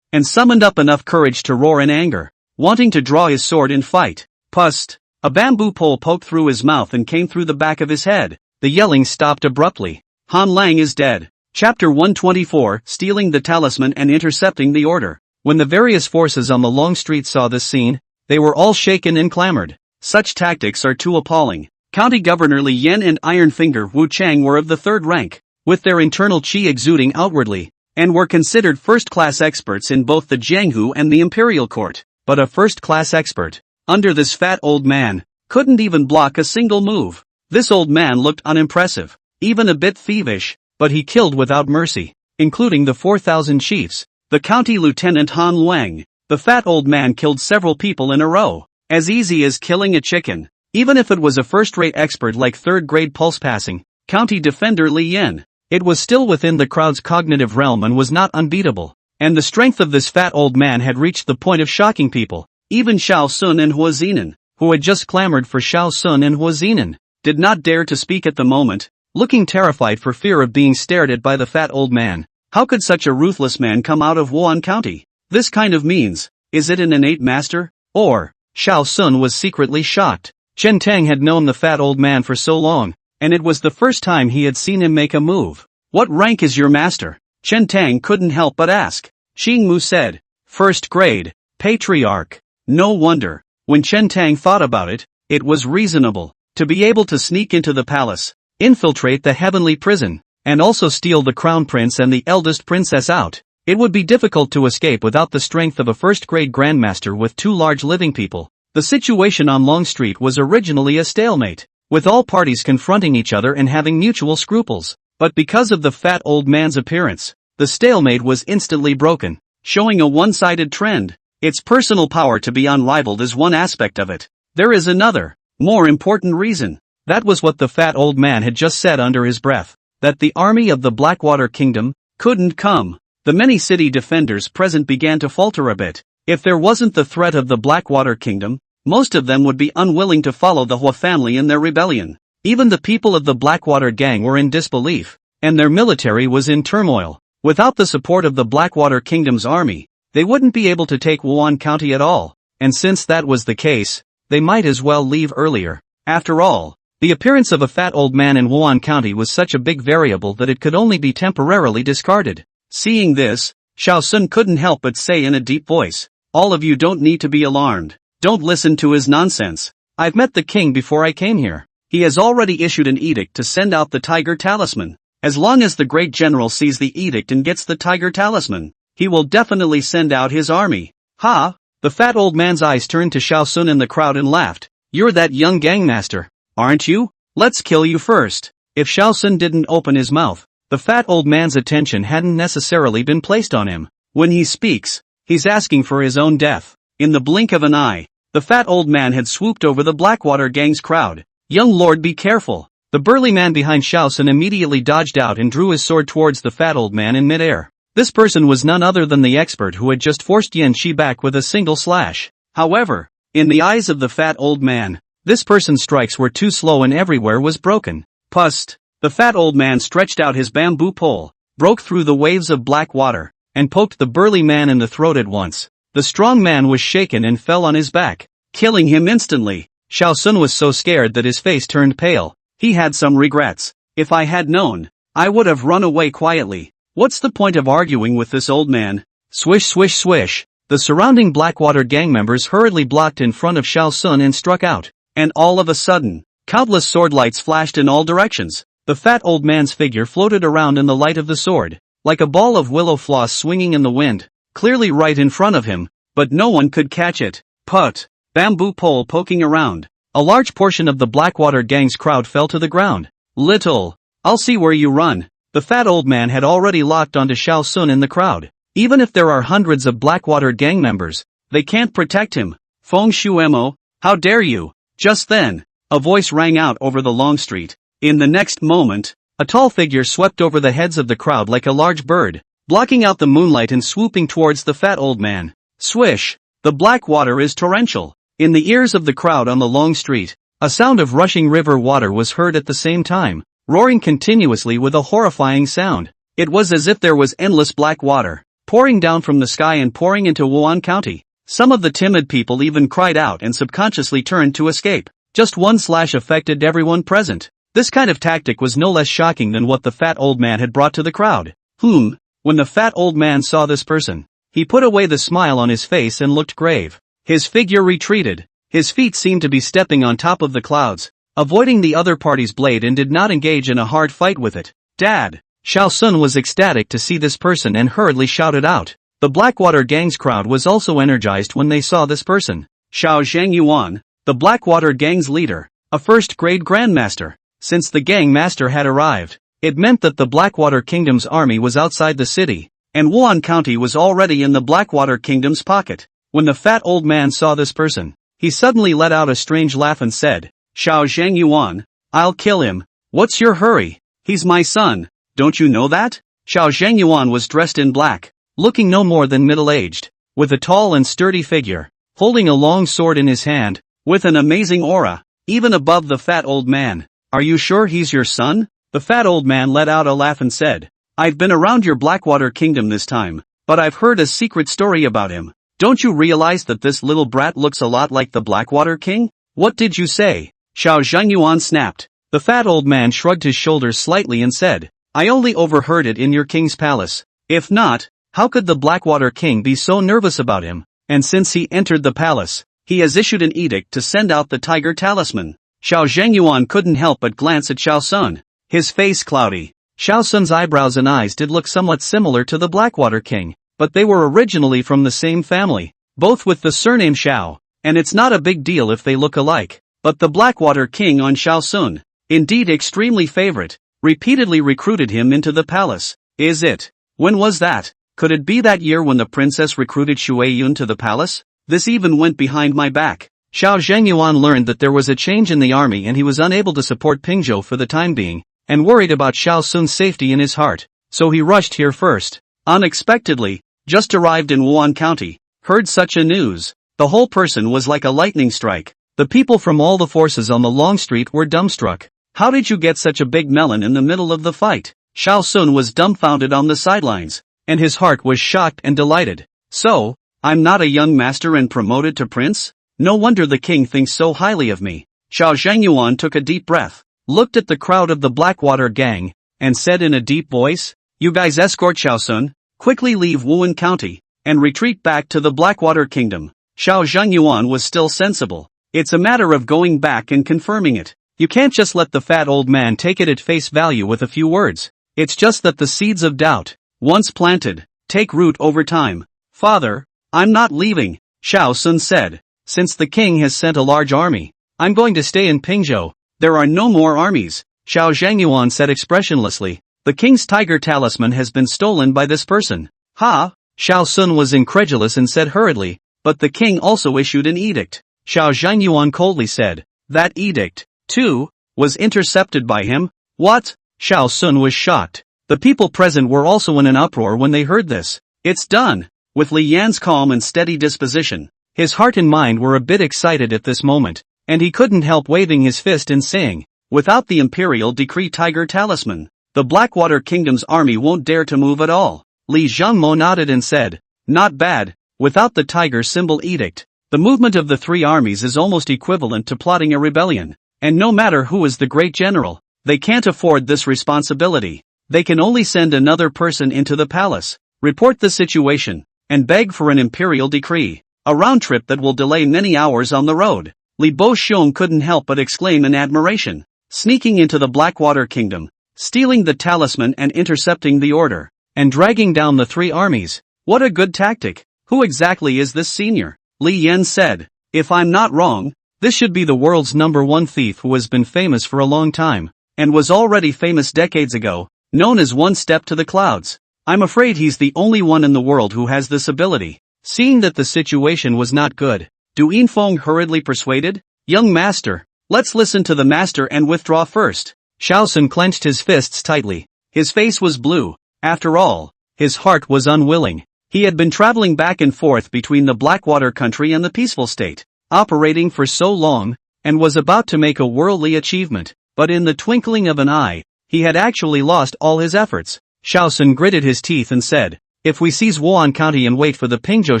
and summoned up enough courage to roar in anger, wanting to draw his sword and fight. Pust! A bamboo pole poked through his mouth and came through the back of his head. The yelling stopped abruptly. Han Lang is dead. Chapter 124, Stealing the Talisman and Intercepting the Order. When the various forces on the long street saw this scene, they were all shaken and clamored. Such tactics are too appalling. County Governor Li Yan and Iron Finger Wu Chang were of the 3rd rank, with their internal qi exuding outwardly, and were considered first-class experts in both the Jianghu and the imperial court. But a first-class expert, under this fat old man, couldn't even block a single move. This old man looked unimpressive, even a bit thievish, but he killed without mercy, including the 4,000 chiefs. The county lieutenant Han Luang, the fat old man, killed several people in a row, as easy as killing a chicken. Even if it was a first-rate expert like 3rd-grade pulse-passing, County Defender Li Yan, it was still within the crowd's cognitive realm and was not unbeatable. And the strength of this fat old man had reached the point of shocking people. Even Xiao Sun and Hua Zinan, who had just clamored for Xiao Sun and Hua Zinan, did not dare to speak at the moment, looking terrified for fear of being stared at by the fat old man. How could such a ruthless man come out of Wan County? This kind of means, is it an innate master? Or, Xiao Sun was secretly shocked. Chen Tang had known the fat old man for so long, and it was the first time he had seen him make a move. What rank is your master? Chen Tang couldn't help but ask. Xing Mu said, 1st grade, patriarch. No wonder. When Chen Tang thought about it, it was reasonable to be able to sneak into the palace, infiltrate the heavenly prison, and also steal the crown prince and the eldest princess out. It would be difficult to escape without the strength of a first-grade grandmaster with 2 large living people. The situation on Long Street was originally a stalemate, with all parties confronting each other and having mutual scruples. But because of the fat old man's appearance, the stalemate was instantly broken, showing a one-sided trend. Its personal power to be unrivaled is one aspect of it. There is another, more important reason. That was what the fat old man had just said under his breath, that the army of the Blackwater Kingdom couldn't come. The many city defenders present began to falter a bit. If there wasn't the threat of the Blackwater Kingdom, most of them would be unwilling to follow the Hua family in their rebellion. Even the people of the Blackwater gang were in disbelief, and their military was in turmoil. Without the support of the Blackwater Kingdom's army, they wouldn't be able to take Wan County at all, and since that was the case, they might as well leave earlier. After all, the appearance of a fat old man in Wan County was such a big variable that it could only be temporarily discarded. Seeing this, Xiao Sun couldn't help but say in a deep voice, all of you don't need to be alarmed. Don't listen to his nonsense. I've met the king before I came here. He has already issued an edict to send out the Tiger Talisman. As long as the great general sees the edict and gets the Tiger Talisman, he will definitely send out his army. Ha! The fat old man's eyes turned to Xiao Sun in the crowd and laughed. You're that young gangmaster, aren't you? Let's kill you first. If Xiao Sun didn't open his mouth, the fat old man's attention hadn't necessarily been placed on him. When he speaks, he's asking for his own death. In the blink of an eye, the fat old man had swooped over the Blackwater gang's crowd. Young lord, be careful. The burly man behind Xiao Sun immediately dodged out and drew his sword towards the fat old man in midair. This person was none other than the expert who had just forced Yan Shi back with a single slash. However, in the eyes of the fat old man, this person's strikes were too slow and everywhere was broken. Pust! The fat old man stretched out his bamboo pole, broke through the waves of black water, and poked the burly man in the throat at once. The strong man was shaken and fell on his back, killing him instantly. Xiao Sun was so scared that his face turned pale. He had some regrets. If I had known, I would have run away quietly. What's the point of arguing with this old man? Swish swish swish. The surrounding Blackwater gang members hurriedly blocked in front of Shao Sun and struck out. And all of a sudden, countless sword lights flashed in all directions. The fat old man's figure floated around in the light of the sword, like a ball of willow floss swinging in the wind, clearly right in front of him, but no one could catch it. Put. Bamboo pole poking around. A large portion of the Blackwater gang's crowd fell to the ground. Little. I'll see where you run. The fat old man had already locked onto Shao Sun in the crowd. Even if there are hundreds of Blackwater gang members, they can't protect him. Feng Shuemo, how dare you? Just then, a voice rang out over the long street. In the next moment, a tall figure swept over the heads of the crowd like a large bird, blocking out the moonlight and swooping towards the fat old man. Swish! The black water is torrential. In the ears of the crowd on the long street, a sound of rushing river water was heard at the same time, roaring continuously with a horrifying sound. It was as if there was endless black water, pouring down from the sky and pouring into Wan County. Some of the timid people even cried out and subconsciously turned to escape. Just one slash affected everyone present. This kind of tactic was no less shocking than what the fat old man had brought to the crowd. When the fat old man saw this person, he put away the smile on his face and looked grave. His figure retreated. His feet seemed to be stepping on top of the clouds, avoiding the other party's blade, and did not engage in a hard fight with it. Dad! Shao Sun was ecstatic to see this person and hurriedly shouted out. The Blackwater gang's crowd was also energized when they saw this person. Xiao Zhangyuan, the Blackwater gang's leader, a first-grade grandmaster. Since the gang master had arrived, it meant that the Blackwater Kingdom's army was outside the city, and Wan County was already in the Blackwater Kingdom's pocket. When the fat old man saw this person, he suddenly let out a strange laugh and said, Xiao Zhangyuan, I'll kill him. What's your hurry? He's my son. Don't you know that? Xiao Zhangyuan was dressed in black, looking no more than middle-aged, with a tall and sturdy figure, holding a long sword in his hand, with an amazing aura, even above the fat old man. Are you sure he's your son? The fat old man let out a laugh and said, I've been around your Blackwater Kingdom this time, but I've heard a secret story about him. Don't you realize that this little brat looks a lot like the Blackwater King? What did you say? Xiao Zhangyuan snapped. The fat old man shrugged his shoulders slightly and said, I only overheard it in your king's palace. If not, how could the Blackwater King be so nervous about him? And since he entered the palace, he has issued an edict to send out the tiger talisman. Xiao Zhangyuan couldn't help but glance at Shao Sun, his face cloudy. Shao Sun's eyebrows and eyes did look somewhat similar to the Blackwater King, but they were originally from the same family, both with the surname Shao, and it's not a big deal if they look alike. But the Blackwater King on Shao Sun, indeed extremely favorite, repeatedly recruited him into the palace. Is it? When was that? Could it be that year when the princess recruited Shui Yun to the palace? This even went behind my back. Xiao Zhangyuan learned that there was a change in the army and he was unable to support Pingzhou for the time being, and worried about Shao Sun's safety in his heart, so he rushed here first. Unexpectedly, just arrived in Wan County, heard such a news. The whole person was like a lightning strike. The people from all the forces on the long street were dumbstruck. How did you get such a big melon in the middle of the fight? Shao Sun was dumbfounded on the sidelines, and his heart was shocked and delighted. So, I'm not a young master and promoted to prince? No wonder the king thinks so highly of me. Xiao Zhangyuan took a deep breath, looked at the crowd of the Blackwater gang, and said in a deep voice, You guys escort Shao Sun, quickly leave Wan County, and retreat back to the Blackwater Kingdom. Xiao Zhangyuan was still sensible. It's a matter of going back and confirming it. You can't just let the fat old man take it at face value with a few words. It's just that the seeds of doubt, once planted, take root over time. Father, I'm not leaving, Shao Sun said. Since the king has sent a large army, I'm going to stay in Pingzhou. There are no more armies, Xiao Zhangyuan said expressionlessly. The king's tiger talisman has been stolen by this person. Ha! Shao Sun was incredulous and said hurriedly, but the king also issued an edict. Xiao Zhangyuan coldly said, that edict, too, was intercepted by him? What? Shao Sun was shocked. The people present were also in an uproar when they heard this. It's done. With Li Yan's calm and steady disposition, his heart and mind were a bit excited at this moment, and he couldn't help waving his fist and saying, without the imperial decree tiger talisman, the Blackwater Kingdom's army won't dare to move at all. Li Zhangmo nodded and said, not bad. Without the tiger symbol edict, the movement of the three armies is almost equivalent to plotting a rebellion, and no matter who is the great general, they can't afford this responsibility. They can only send another person into the palace, report the situation, and beg for an imperial decree. A round trip that will delay many hours on the road. Li Boxiong couldn't help but exclaim in admiration. Sneaking into the Blackwater Kingdom, stealing the talisman and intercepting the order, and dragging down the three armies. What a good tactic. Who exactly is this senior? Li Yan said. If I'm not wrong, this should be the world's #1 thief who has been famous for a long time, and was already famous decades ago, known as One Step to the Clouds. I'm afraid he's the only one in the world who has this ability. Seeing that the situation was not good, Du Yinfeng hurriedly persuaded, Young master, let's listen to the master and withdraw first. Shaosun clenched his fists tightly. His face was blue. After all, his heart was unwilling. He had been traveling back and forth between the Blackwater country and the peaceful state, operating for so long, and was about to make a worldly achievement, but in the twinkling of an eye, he had actually lost all his efforts. Shaosun gritted his teeth and said, if we seize Wan County and wait for the Pingzhou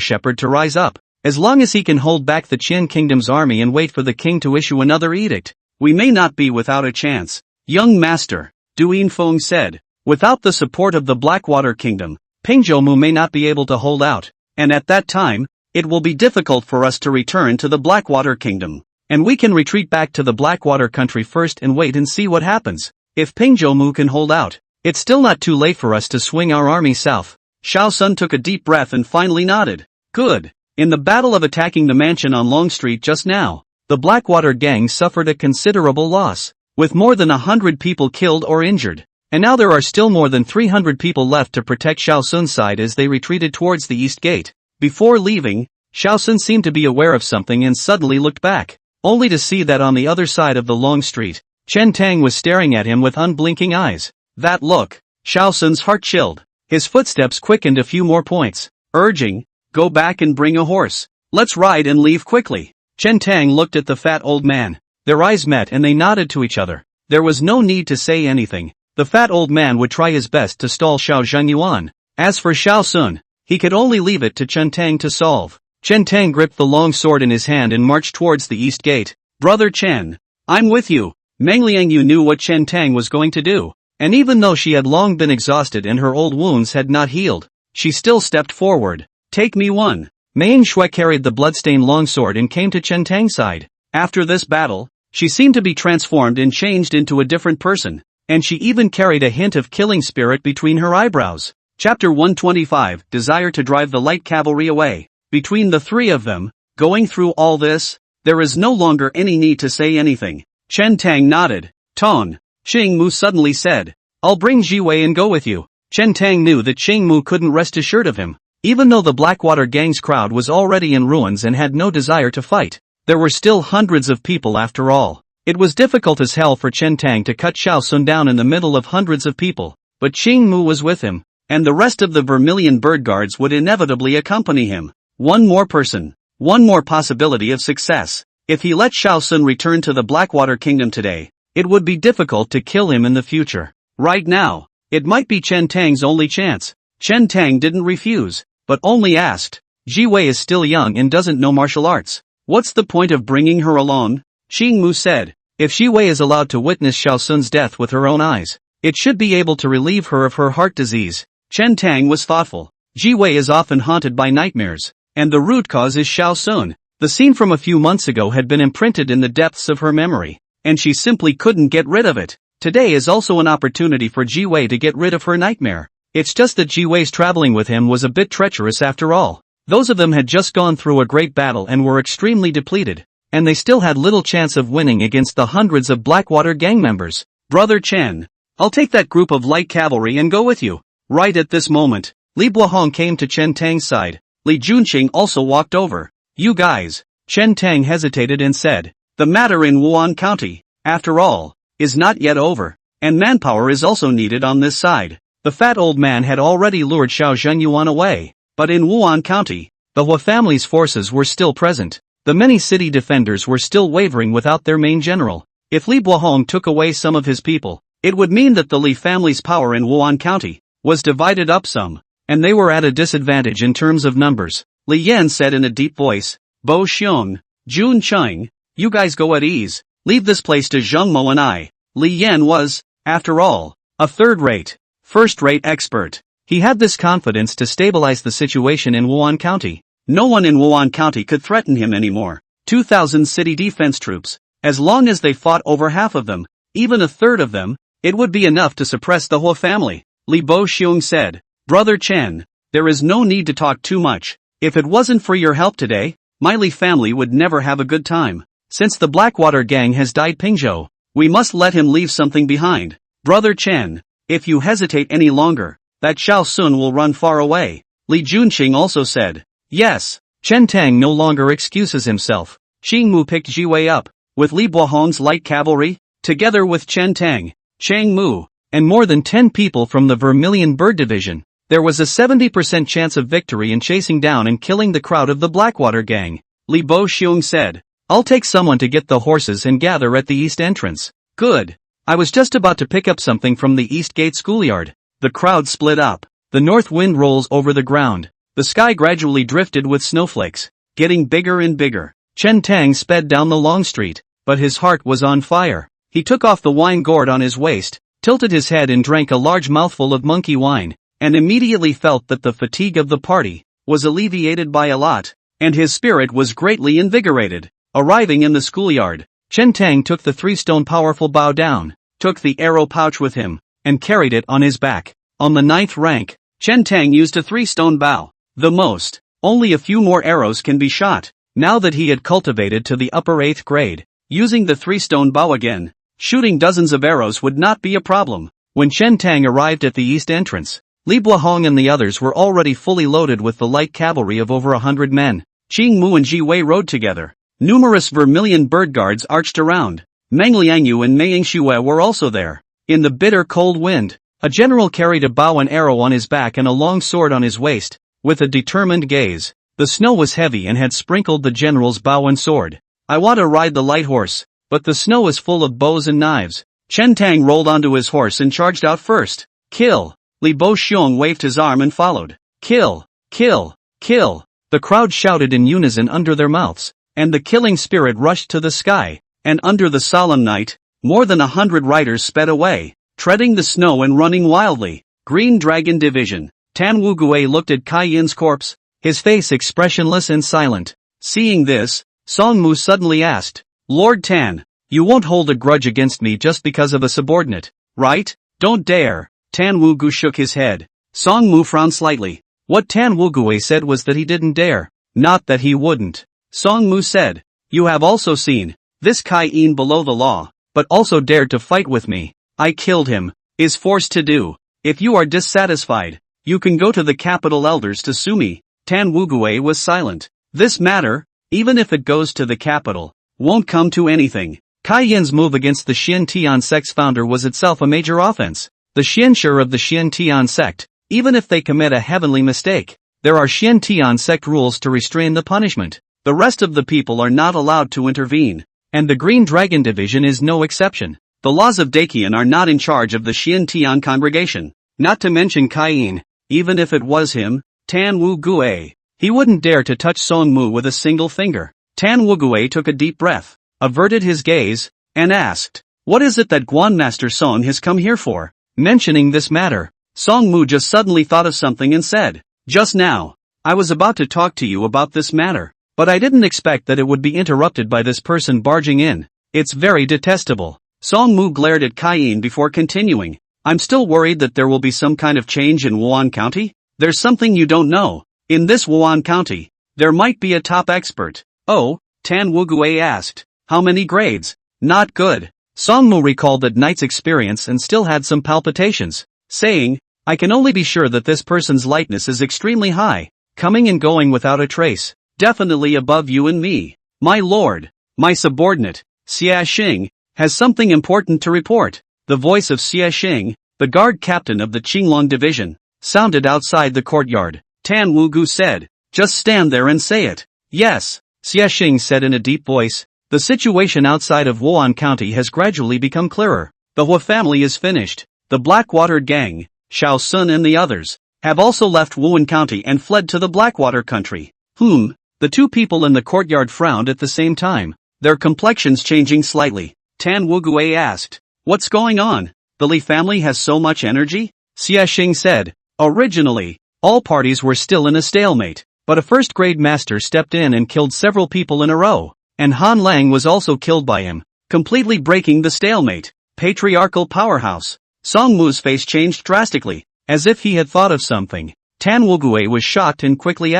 shepherd to rise up, as long as he can hold back the Qin kingdom's army and wait for the king to issue another edict, we may not be without a chance. Young master, Du Yinfeng said, without the support of the Blackwater kingdom, Pingzhou may not be able to hold out, and at that time, it will be difficult for us to return to the Blackwater kingdom, and we can retreat back to the Blackwater country first and wait and see what happens. If Pingzhou can hold out, it's still not too late for us to swing our army south. Shaosun took a deep breath and finally nodded. Good. In the battle of attacking the mansion on Long Street just now, the Blackwater gang suffered a considerable loss, with more than 100 people killed or injured, and now there are still more than 300 people left to protect Shaosun's side as they retreated towards the east gate. Before leaving, Shaosun seemed to be aware of something and suddenly looked back, only to see that on the other side of the long street, Chen Tang was staring at him with unblinking eyes. That look, Shaosun's heart chilled. His footsteps quickened a few more points, urging, go back and bring a horse. Let's ride and leave quickly. Chen Tang looked at the fat old man. Their eyes met and they nodded to each other. There was no need to say anything. The fat old man would try his best to stall Xiao Zhenyuan. As for Shaosun, he could only leave it to Chen Tang to solve. Chen Tang gripped the long sword in his hand and marched towards the east gate. Brother Chen, I'm with you. Meng Liangyu knew what Chen Tang was going to do. And even though she had long been exhausted and her old wounds had not healed, she still stepped forward. Take me one. Manhwa carried the bloodstained longsword and came to Chen Tang's side. After this battle, she seemed to be transformed and changed into a different person, and she even carried a hint of killing spirit between her eyebrows. Chapter 125, Desire to drive the light cavalry away. Between the three of them, going through all this, there is no longer any need to say anything. Chen Tang nodded. Tone. Qing Mu suddenly said, I'll bring Ji Wei and go with you. Chen Tang knew that Qing Mu couldn't rest assured of him. Even though the Blackwater gang's crowd was already in ruins and had no desire to fight, there were still hundreds of people after all. It was difficult as hell for Chen Tang to cut Shaosun down in the middle of hundreds of people, but Qing Mu was with him, and the rest of the Vermilion Bird Guards would inevitably accompany him. One more person, one more possibility of success. If he let Shaosun return to the Blackwater Kingdom today, it would be difficult to kill him in the future. Right now, it might be Chen Tang's only chance. Chen Tang didn't refuse, but only asked, Ji Wei is still young and doesn't know martial arts. What's the point of bringing her along? Qing Mu said, if Ji Wei is allowed to witness Shaosun's death with her own eyes, it should be able to relieve her of her heart disease. Chen Tang was thoughtful. Ji Wei is often haunted by nightmares, and the root cause is Shaosun. The scene from a few months ago had been imprinted in the depths of her memory, and she simply couldn't get rid of it. Today is also an opportunity for Ji Wei to get rid of her nightmare. It's just that Ji Wei's traveling with him was a bit treacherous after all. Those of them had just gone through a great battle and were extremely depleted, and they still had little chance of winning against the hundreds of Blackwater gang members. Brother Chen, I'll take that group of light cavalry and go with you. Right at this moment, Li Buahong came to Chen Tang's side. Li Junqing also walked over. You guys, Chen Tang hesitated and said, the matter in Wan County, after all, is not yet over, and manpower is also needed on this side. The fat old man had already lured Xiao Zhenyuan away, but in Wan County, the Hua family's forces were still present. The many city defenders were still wavering without their main general. If Li Buahong took away some of his people, it would mean that the Li family's power in Wan County was divided up some, and they were at a disadvantage in terms of numbers. Li Yan said in a deep voice, Bo Xiong, Jun Cheng, you guys go at ease. Leave this place to Zheng Mo and I. Li Yan was, after all, a third-rate, first-rate expert. He had this confidence to stabilize the situation in Wan County. No one in Wan County could threaten him anymore. 2,000 city defense troops. As long as they fought over half of them, even a third of them, it would be enough to suppress the whole family. Li Bo Xiong said, Brother Chen, there is no need to talk too much. If it wasn't for your help today, my Li family would never have a good time. Since the Blackwater gang has died Pingzhou, we must let him leave something behind. Brother Chen, if you hesitate any longer, that Xiao Sun will run far away. Li Junqing also said. Yes. Chen Tang no longer excuses himself. Xing Mu picked Jiwei up, with Li Bohong's light cavalry, together with Chen Tang, Chang Mu, and more than 10 people from the Vermilion Bird Division. There was a 70% chance of victory in chasing down and killing the crowd of the Blackwater gang. Li Bo Xiong said. I'll take someone to get the horses and gather at the east entrance. Good. I was just about to pick up something from the East Gate schoolyard. The crowd split up. The north wind rolls over the ground. The sky gradually drifted with snowflakes, getting bigger and bigger. Chen Tang sped down the long street, but his heart was on fire. He took off the wine gourd on his waist, tilted his head and drank a large mouthful of monkey wine, and immediately felt that the fatigue of the party was alleviated by a lot, and his spirit was greatly invigorated. Arriving in the schoolyard, Chen Tang took the 3-stone powerful bow down, took the arrow pouch with him, and carried it on his back. On the 9th rank, Chen Tang used a 3-stone bow. The most. Only a few more arrows can be shot. Now that he had cultivated to the upper 8th grade, using the 3-stone bow again, shooting dozens of arrows would not be a problem. When Chen Tang arrived at the east entrance, Li Bohong and the others were already fully loaded with the light cavalry of over 100 men. Qing Mu and Ji Wei rode together. Numerous vermilion bird guards arched around. Meng Liangyu and Mei Yingxue were also there. In the bitter cold wind, a general carried a bow and arrow on his back and a long sword on his waist, with a determined gaze. The snow was heavy and had sprinkled the general's bow and sword. I want to ride the light horse, but the snow is full of bows and knives. Chen Tang rolled onto his horse and charged out first. Kill! Li Bo Xiong waved his arm and followed. Kill! Kill! Kill! The crowd shouted in unison under their mouths, and the killing spirit rushed to the sky, and under the solemn night, more than 100 riders sped away, treading the snow and running wildly. Green Dragon Division. Tan Wugue looked at Kai Yin's corpse, his face expressionless and silent. Seeing this, Song Mu suddenly asked, Lord Tan, you won't hold a grudge against me just because of a subordinate, right? Don't dare. Tan Wugu shook his head. Song Mu frowned slightly. What Tan Wugue said was that he didn't dare, not that he wouldn't. Song Mu said, you have also seen this Kai Yin below the law, but also dared to fight with me. I killed him, is forced to do. If you are dissatisfied, you can go to the capital elders to sue me. Tan Wugue was silent. This matter, even if it goes to the capital, won't come to anything. Kai Yin's move against the Xian Tian sect's founder was itself a major offense. The Xianshi of the Xian Tian sect, even if they commit a heavenly mistake, there are Xian Tian sect rules to restrain the punishment. The rest of the people are not allowed to intervene, and the Green Dragon Division is no exception. The laws of Dakian are not in charge of the Xian Tian congregation, not to mention Kai Yin. Even if it was him, Tan Wugue, he wouldn't dare to touch Song Mu with a single finger. Tan Wugue took a deep breath, averted his gaze, and asked, what is it that Guan Master Song has come here for? Mentioning this matter, Song Mu just suddenly thought of something and said, just now, I was about to talk to you about this matter, but I didn't expect that it would be interrupted by this person barging in. It's very detestable. Song Mu glared at Kai Yin before continuing. I'm still worried that there will be some kind of change in Wan County. There's something you don't know. In this Wan County, there might be a top expert. Oh, Tan Wugue asked. How many grades? Not good. Song Mu recalled that night's experience and still had some palpitations, saying, I can only be sure that this person's lightness is extremely high, coming and going without a trace, definitely above you and me. My lord, my subordinate, Xia Xing, has something important to report. The voice of Xia Xing, the guard captain of the Qinglong division, sounded outside the courtyard. Tan Wugu said, just stand there and say it. Yes, Xia Xing said in a deep voice, the situation outside of Wan County has gradually become clearer. The Hua family is finished. The Blackwater gang, Xiao Sun and the others, have also left Wan County and fled to the Blackwater country. The two people in the courtyard frowned at the same time, their complexions changing slightly. Tan Wugue asked, what's going on? The Li family has so much energy? Xia Xing said, Originally, all parties were still in a stalemate, but a first-grade master stepped in and killed several people in a row, and Han Lang was also killed by him, completely breaking the stalemate. Patriarchal powerhouse. Song Mu's face changed drastically, as if he had thought of something. Tan Wugue was shocked and quickly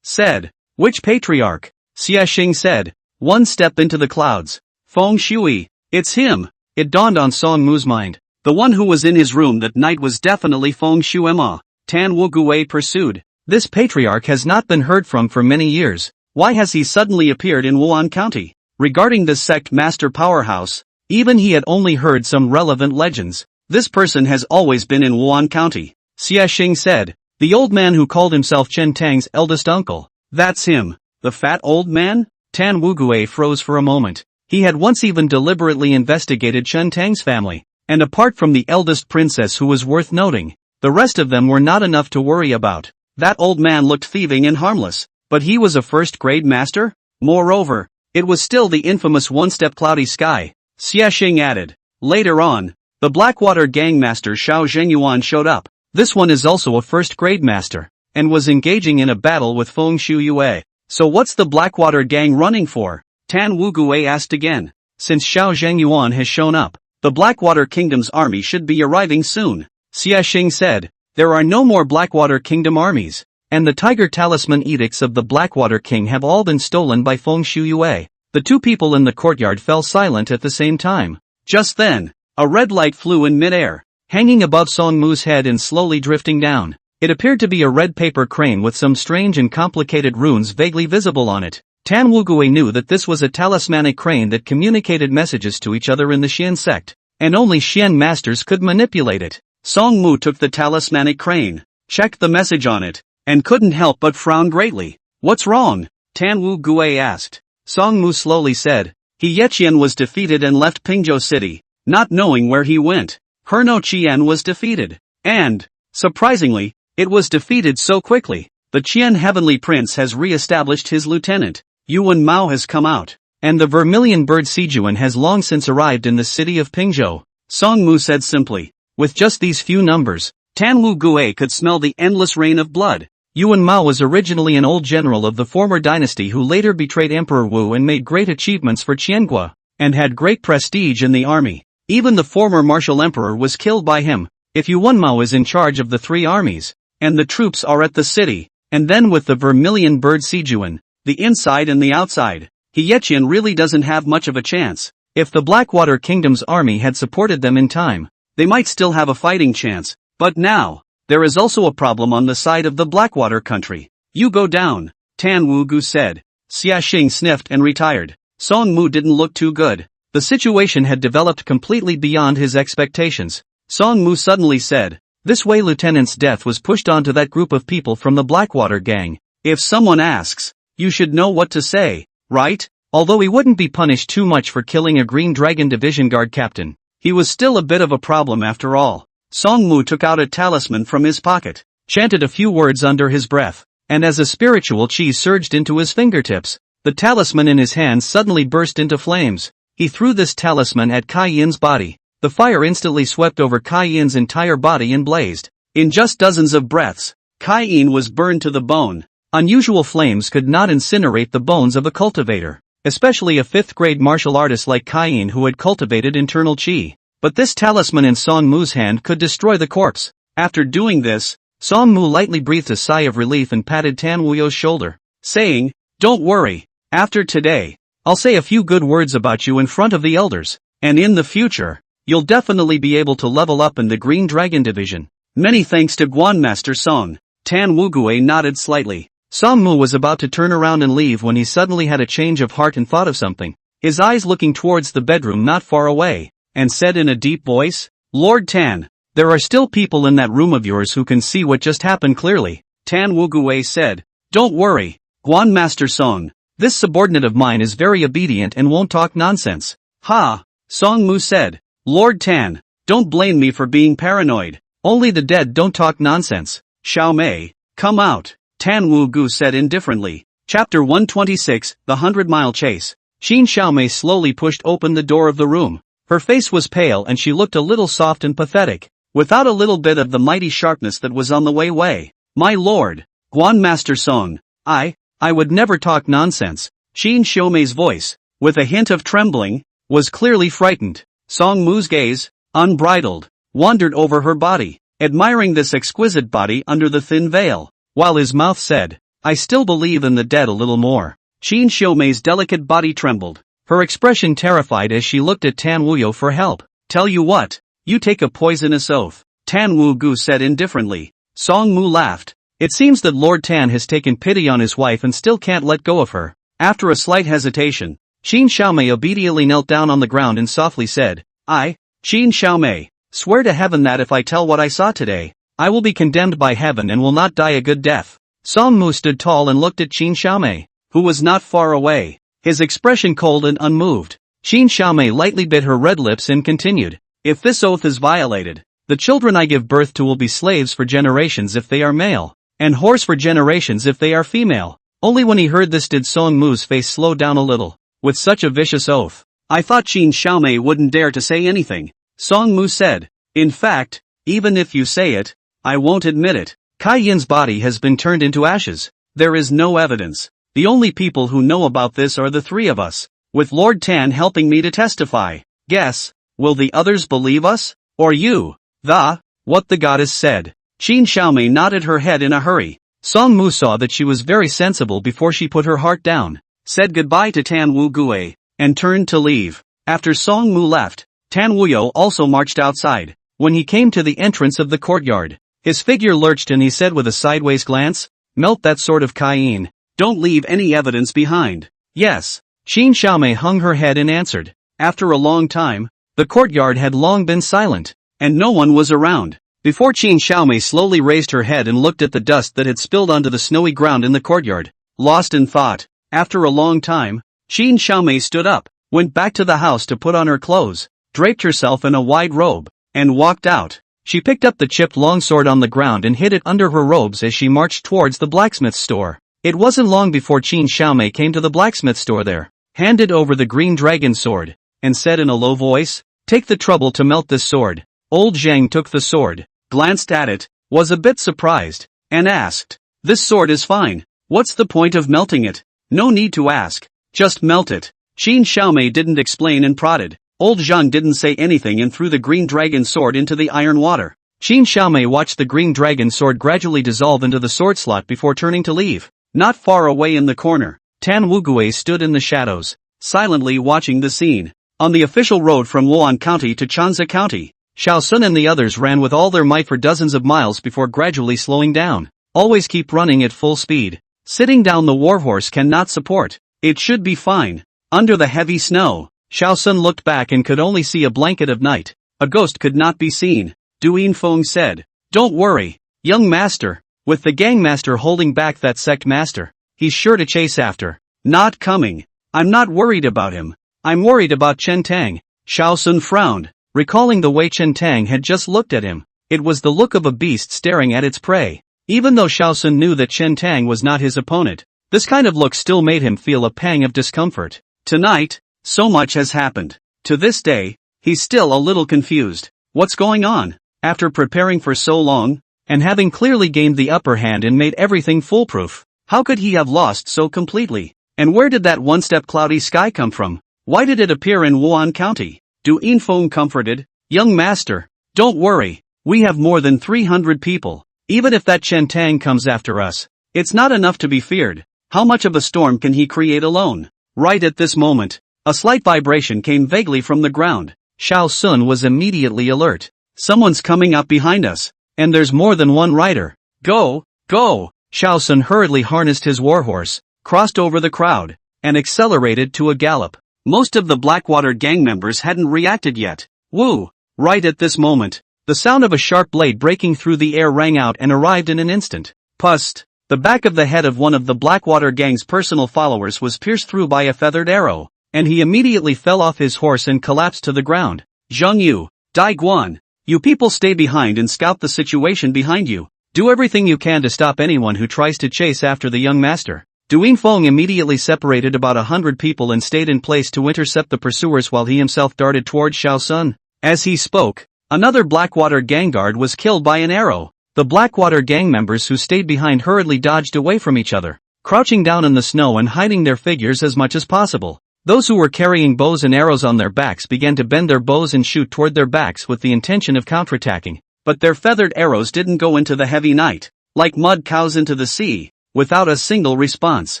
said, which patriarch? Xia Xing said, one step into the clouds. Feng Shui, it's him. It dawned on Song Mu's mind. The one who was in his room that night was definitely Feng Shuema. Tan Wugue pursued. This patriarch has not been heard from for many years. Why has he suddenly appeared in Wan County? Regarding this sect master powerhouse, even he had only heard some relevant legends. This person has always been in Wan County. Xia Xing said. The old man who called himself Chen Tang's eldest uncle. That's him. The fat old man? Tan Wugue froze for a moment. He had once even deliberately investigated Chen Tang's family. And apart from the eldest princess who was worth noting, the rest of them were not enough to worry about. That old man looked thieving and harmless, but he was a first-grade master? Moreover, it was still the infamous one-step cloudy sky. Xia Xing added. Later on, the Blackwater gang master Xiao Zhengyuan showed up. This one is also a first-grade master, and was engaging in a battle with Feng Shuyue. So what's the Blackwater gang running for? Tan Wugue asked again. Since Xiao Zhengyuan has shown up, the Blackwater Kingdom's army should be arriving soon. Xia Xing said, there are no more Blackwater Kingdom armies, and the Tiger Talisman edicts of the Blackwater King have all been stolen by Feng Shuyue. The two people in the courtyard fell silent at the same time. Just then, a red light flew in midair, hanging above Song Mu's head and slowly drifting down. It appeared to be a red paper crane with some strange and complicated runes vaguely visible on it. Tan Wugue knew that this was a talismanic crane that communicated messages to each other in the Xian sect, and only Xian masters could manipulate it. Song Mu took the talismanic crane, checked the message on it, and couldn't help but frown greatly. What's wrong? Tan Wugue asked. Song Mu slowly said, He Yeqian was defeated and left Pingzhou City, not knowing where he went. Herno Qian was defeated, and, surprisingly, it was defeated so quickly. The Qian Heavenly Prince has re-established his lieutenant. Yuan Mao has come out, and the vermilion bird Sijuan has long since arrived in the city of Pingzhou. Song Mu said simply. With just these few numbers, Tan Wugue could smell the endless rain of blood. Yuan Mao was originally an old general of the former dynasty who later betrayed Emperor Wu and made great achievements for Qiangua, and had great prestige in the army. Even the former martial emperor was killed by him. If Yuan Mao is in charge of the three armies, and the troops are at the city, and then with the vermilion bird Sijuan, the inside and the outside, He Yeqian really doesn't have much of a chance. If the Blackwater Kingdom's army had supported them in time, they might still have a fighting chance, but now, there is also a problem on the side of the Blackwater country. You go down, Tan Wugue said. Xia Xing sniffed and retired. Song Mu didn't look too good. The situation had developed completely beyond his expectations. Song Mu suddenly said, this Wei lieutenant's death was pushed onto that group of people from the Blackwater gang. If someone asks, you should know what to say, right? Although he wouldn't be punished too much for killing a Green Dragon Division Guard captain, he was still a bit of a problem after all. Song Mu took out a talisman from his pocket, chanted a few words under his breath, and as a spiritual chi surged into his fingertips, the talisman in his hand suddenly burst into flames. He threw this talisman at Kai Yin's body. The fire instantly swept over Kai Yin's entire body and blazed. In just dozens of breaths, Kai Yin was burned to the bone. Unusual flames could not incinerate the bones of a cultivator, especially a 5th-grade martial artist like Kai Yin who had cultivated internal chi. But this talisman in Song Mu's hand could destroy the corpse. After doing this, Song Mu lightly breathed a sigh of relief and patted Tan Wuyo's shoulder, saying, don't worry, after today, I'll say a few good words about you in front of the elders, and in the future, you'll definitely be able to level up in the Green Dragon Division. Many thanks to Guanmaster Song. Tan Wugue nodded slightly. Song Mu was about to turn around and leave when he suddenly had a change of heart and thought of something, his eyes looking towards the bedroom not far away, and said in a deep voice, Lord Tan, there are still people in that room of yours who can see what just happened clearly. Tan Wugue said, don't worry, Guanmaster Song, this subordinate of mine is very obedient and won't talk nonsense. Ha! Song Mu said, Lord Tan, don't blame me for being paranoid, only the dead don't talk nonsense. Xiao Mei, come out, Tan Wugue said indifferently. Chapter 126, The 100-Mile Chase. Xin Xiaomei slowly pushed open the door of the room. Her face was pale and she looked a little soft and pathetic. without a little bit of the mighty sharpness that was on the way. My lord, Guan Master Song, I would never talk nonsense. Qin Xiaomei's voice, with a hint of trembling, was clearly frightened. Song Mu's gaze, unbridled, wandered over her body, admiring this exquisite body under the thin veil, while his mouth said, I still believe in the dead a little more. Qin Xiaomei's delicate body trembled, her expression terrified as she looked at Tan Wuyo for help. Tell you what, you take a poisonous oath, Tan Wu Gu said indifferently. Song Mu laughed. It seems that Lord Tan has taken pity on his wife and still can't let go of her. After a slight hesitation, Qin Xiaomei obediently knelt down on the ground and softly said, I, Qin Xiaomei, swear to heaven that if I tell what I saw today, I will be condemned by heaven and will not die a good death. Song Mu stood tall and looked at Qin Xiaomei, who was not far away, his expression cold and unmoved. Qin Xiaomei lightly bit her red lips and continued, if this oath is violated, the children I give birth to will be slaves for generations if they are male, and whores for generations if they are female. Only when he heard this did Song Mu's face slow down a little. With such a vicious oath, I thought Qin Xiaomei wouldn't dare to say anything. Song Mu said, in fact, even if you say it, I won't admit it. Kai Yin's body has been turned into ashes. There is no evidence. The only people who know about this are the three of us, with Lord Tan helping me to testify. Guess, will the others believe us? Or you? What the goddess said. Qin Xiaomei nodded her head in a hurry. Song Mu saw that she was very sensible before she put her heart down, said goodbye to Tan Wu Gue, and turned to leave. After Song Mu left, Tan Wuyo also marched outside. When he came to the entrance of the courtyard, his figure lurched and he said with a sideways glance, melt that sword of Cayenne. Don't leave any evidence behind. Yes. Qin Xiaomei hung her head and answered. After a long time, the courtyard had long been silent, and no one was around. Before Qin Xiaomei slowly raised her head and looked at the dust that had spilled onto the snowy ground in the courtyard, lost in thought. After a long time, Qin Xiaomei stood up, went back to the house to put on her clothes, draped herself in a wide robe, and walked out. She picked up the chipped longsword on the ground and hid it under her robes as she marched towards the blacksmith's store. It wasn't long before Qin Xiaomei came to the blacksmith store there, handed over the green dragon sword, and said in a low voice, take the trouble to melt this sword. Old Zhang took the sword, glanced at it, was a bit surprised, and asked, this sword is fine, what's the point of melting it? No need to ask, just melt it. Qin Xiaomei didn't explain and prodded. Old Zhang didn't say anything and threw the green dragon sword into the iron water. Qin Xiaomei watched the green dragon sword gradually dissolve into the sword slot before turning to leave. Not far away in the corner, Tan Wugue stood in the shadows, silently watching the scene. On the official road from Wan County to Chanza County, Xiao Sun and the others ran with all their might for dozens of miles before gradually slowing down. Always keep running at full speed. Sitting down the warhorse cannot support. It should be fine. Under the heavy snow, Xiao Sun looked back and could only see a blanket of night. A ghost could not be seen. Duyin Feng said, don't worry, young master. With the gangmaster holding back that sect master, he's sure to chase after. Not coming. I'm not worried about him. I'm worried about Chen Tang. Xiao Sun frowned, recalling the way Chen Tang had just looked at him. It was the look of a beast staring at its prey. Even though Xiao Sun knew that Chen Tang was not his opponent, this kind of look still made him feel a pang of discomfort. Tonight, so much has happened. To this day, he's still a little confused. What's going on? After preparing for so long, and having clearly gained the upper hand and made everything foolproof, how could he have lost so completely? And where did that one-step cloudy sky come from? Why did it appear in Wan County? Du Infeng comforted, young master, don't worry, we have more than 300 people. Even if that Chen Tang comes after us, it's not enough to be feared. How much of a storm can he create alone? Right at this moment, a slight vibration came vaguely from the ground. Xiao Sun was immediately alert. Someone's coming up behind us. And there's more than one rider. Go, go! Xiao Sun hurriedly harnessed his warhorse, crossed over the crowd, and accelerated to a gallop. Most of the Blackwater gang members hadn't reacted yet. Woo! Right at this moment, the sound of a sharp blade breaking through the air rang out and arrived in an instant. Pust! The back of the head of one of the Blackwater gang's personal followers was pierced through by a feathered arrow, and he immediately fell off his horse and collapsed to the ground. Zhang Yu, Dai Guan, you people stay behind and scout the situation behind you. Do everything you can to stop anyone who tries to chase after the young master. Duyin Feng immediately separated about 100 people and stayed in place to intercept the pursuers while he himself darted towards Xiao Sun. As he spoke, Another Blackwater gang guard was killed by an arrow. The Blackwater gang members who stayed behind hurriedly dodged away from each other, crouching down in the snow and hiding their figures as much as possible. Those who were carrying bows and arrows on their backs began to bend their bows and shoot toward their backs with the intention of counterattacking, but their feathered arrows didn't go into the heavy night, like mud cows into the sea, without a single response.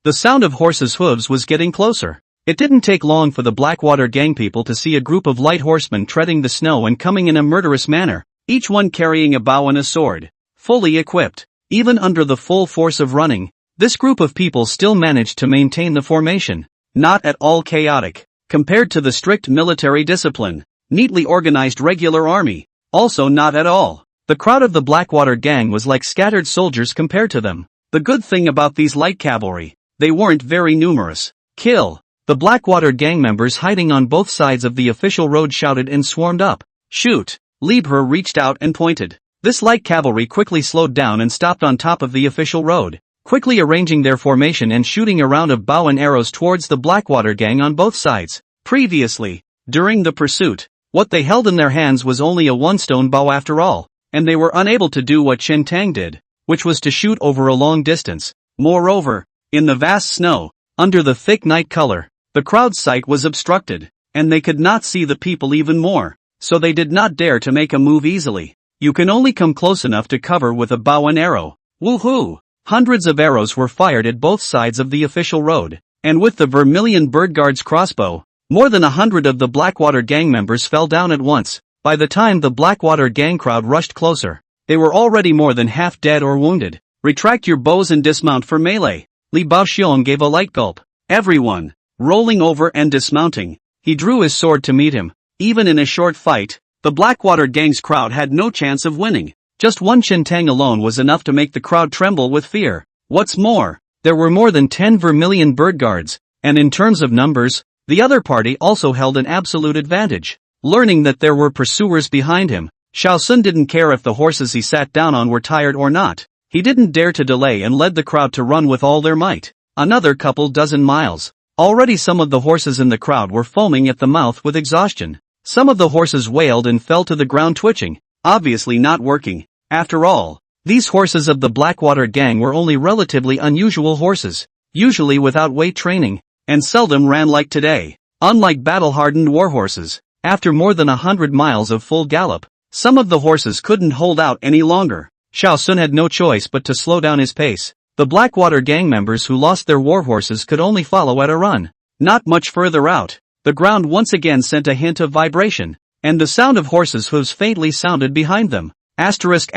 The sound of horses' hooves was getting closer. It didn't take long for the Blackwater gang people to see a group of light horsemen treading the snow and coming in a murderous manner, each one carrying a bow and a sword, fully equipped. Even under the full force of running, this group of people still managed to maintain the formation, not at all chaotic, compared to the strict military discipline, neatly organized regular army, also not at all. The crowd of the Blackwater gang was like scattered soldiers compared to them. The good thing about these light cavalry, they weren't very numerous. Kill! The Blackwater gang members hiding on both sides of the official road shouted and swarmed up. Shoot! Liebherr reached out and pointed. This light cavalry quickly slowed down and stopped on top of the official road, quickly arranging their formation and shooting a round of bow and arrows towards the Blackwater gang on both sides. Previously, during the pursuit, what they held in their hands was only a one-stone bow after all, and they were unable to do what Chen Tang did, which was to shoot over a long distance. Moreover, in the vast snow, under the thick night color, the crowd's sight was obstructed, and they could not see the people even more, so they did not dare to make a move easily. You can only come close enough to cover with a bow and arrow. Woohoo! Hundreds of arrows were fired at both sides of the official road, and with the Vermilion Bird Guard's crossbow, more than 100 of the Blackwater gang members fell down at once. By the time the Blackwater gang crowd rushed closer, they were already more than half dead or wounded. Retract your bows and dismount for melee. Li Baoxiong gave a light gulp. Everyone, rolling over and dismounting, he drew his sword to meet him. Even in a short fight, the Blackwater gang's crowd had no chance of winning. Just one Chen Tang alone was enough to make the crowd tremble with fear. What's more, there were more than 10 Vermilion Bird Guards, and in terms of numbers, the other party also held an absolute advantage. Learning that there were pursuers behind him, Xiao Sun didn't care if the horses he sat down on were tired or not. He didn't dare to delay and led the crowd to run with all their might. Another couple dozen miles. Already some of the horses in the crowd were foaming at the mouth with exhaustion. Some of the horses wailed and fell to the ground twitching, obviously not working. After all, these horses of the Blackwater gang were only relatively unusual horses, usually without weight training, and seldom ran like today. Unlike battle-hardened warhorses, after more than 100 miles of full gallop, some of the horses couldn't hold out any longer. Xiao Sun had no choice but to slow down his pace. The Blackwater gang members who lost their warhorses could only follow at a run. Not much further out, the ground once again sent a hint of vibration, and the sound of horses' hooves faintly sounded behind them. Asterisk.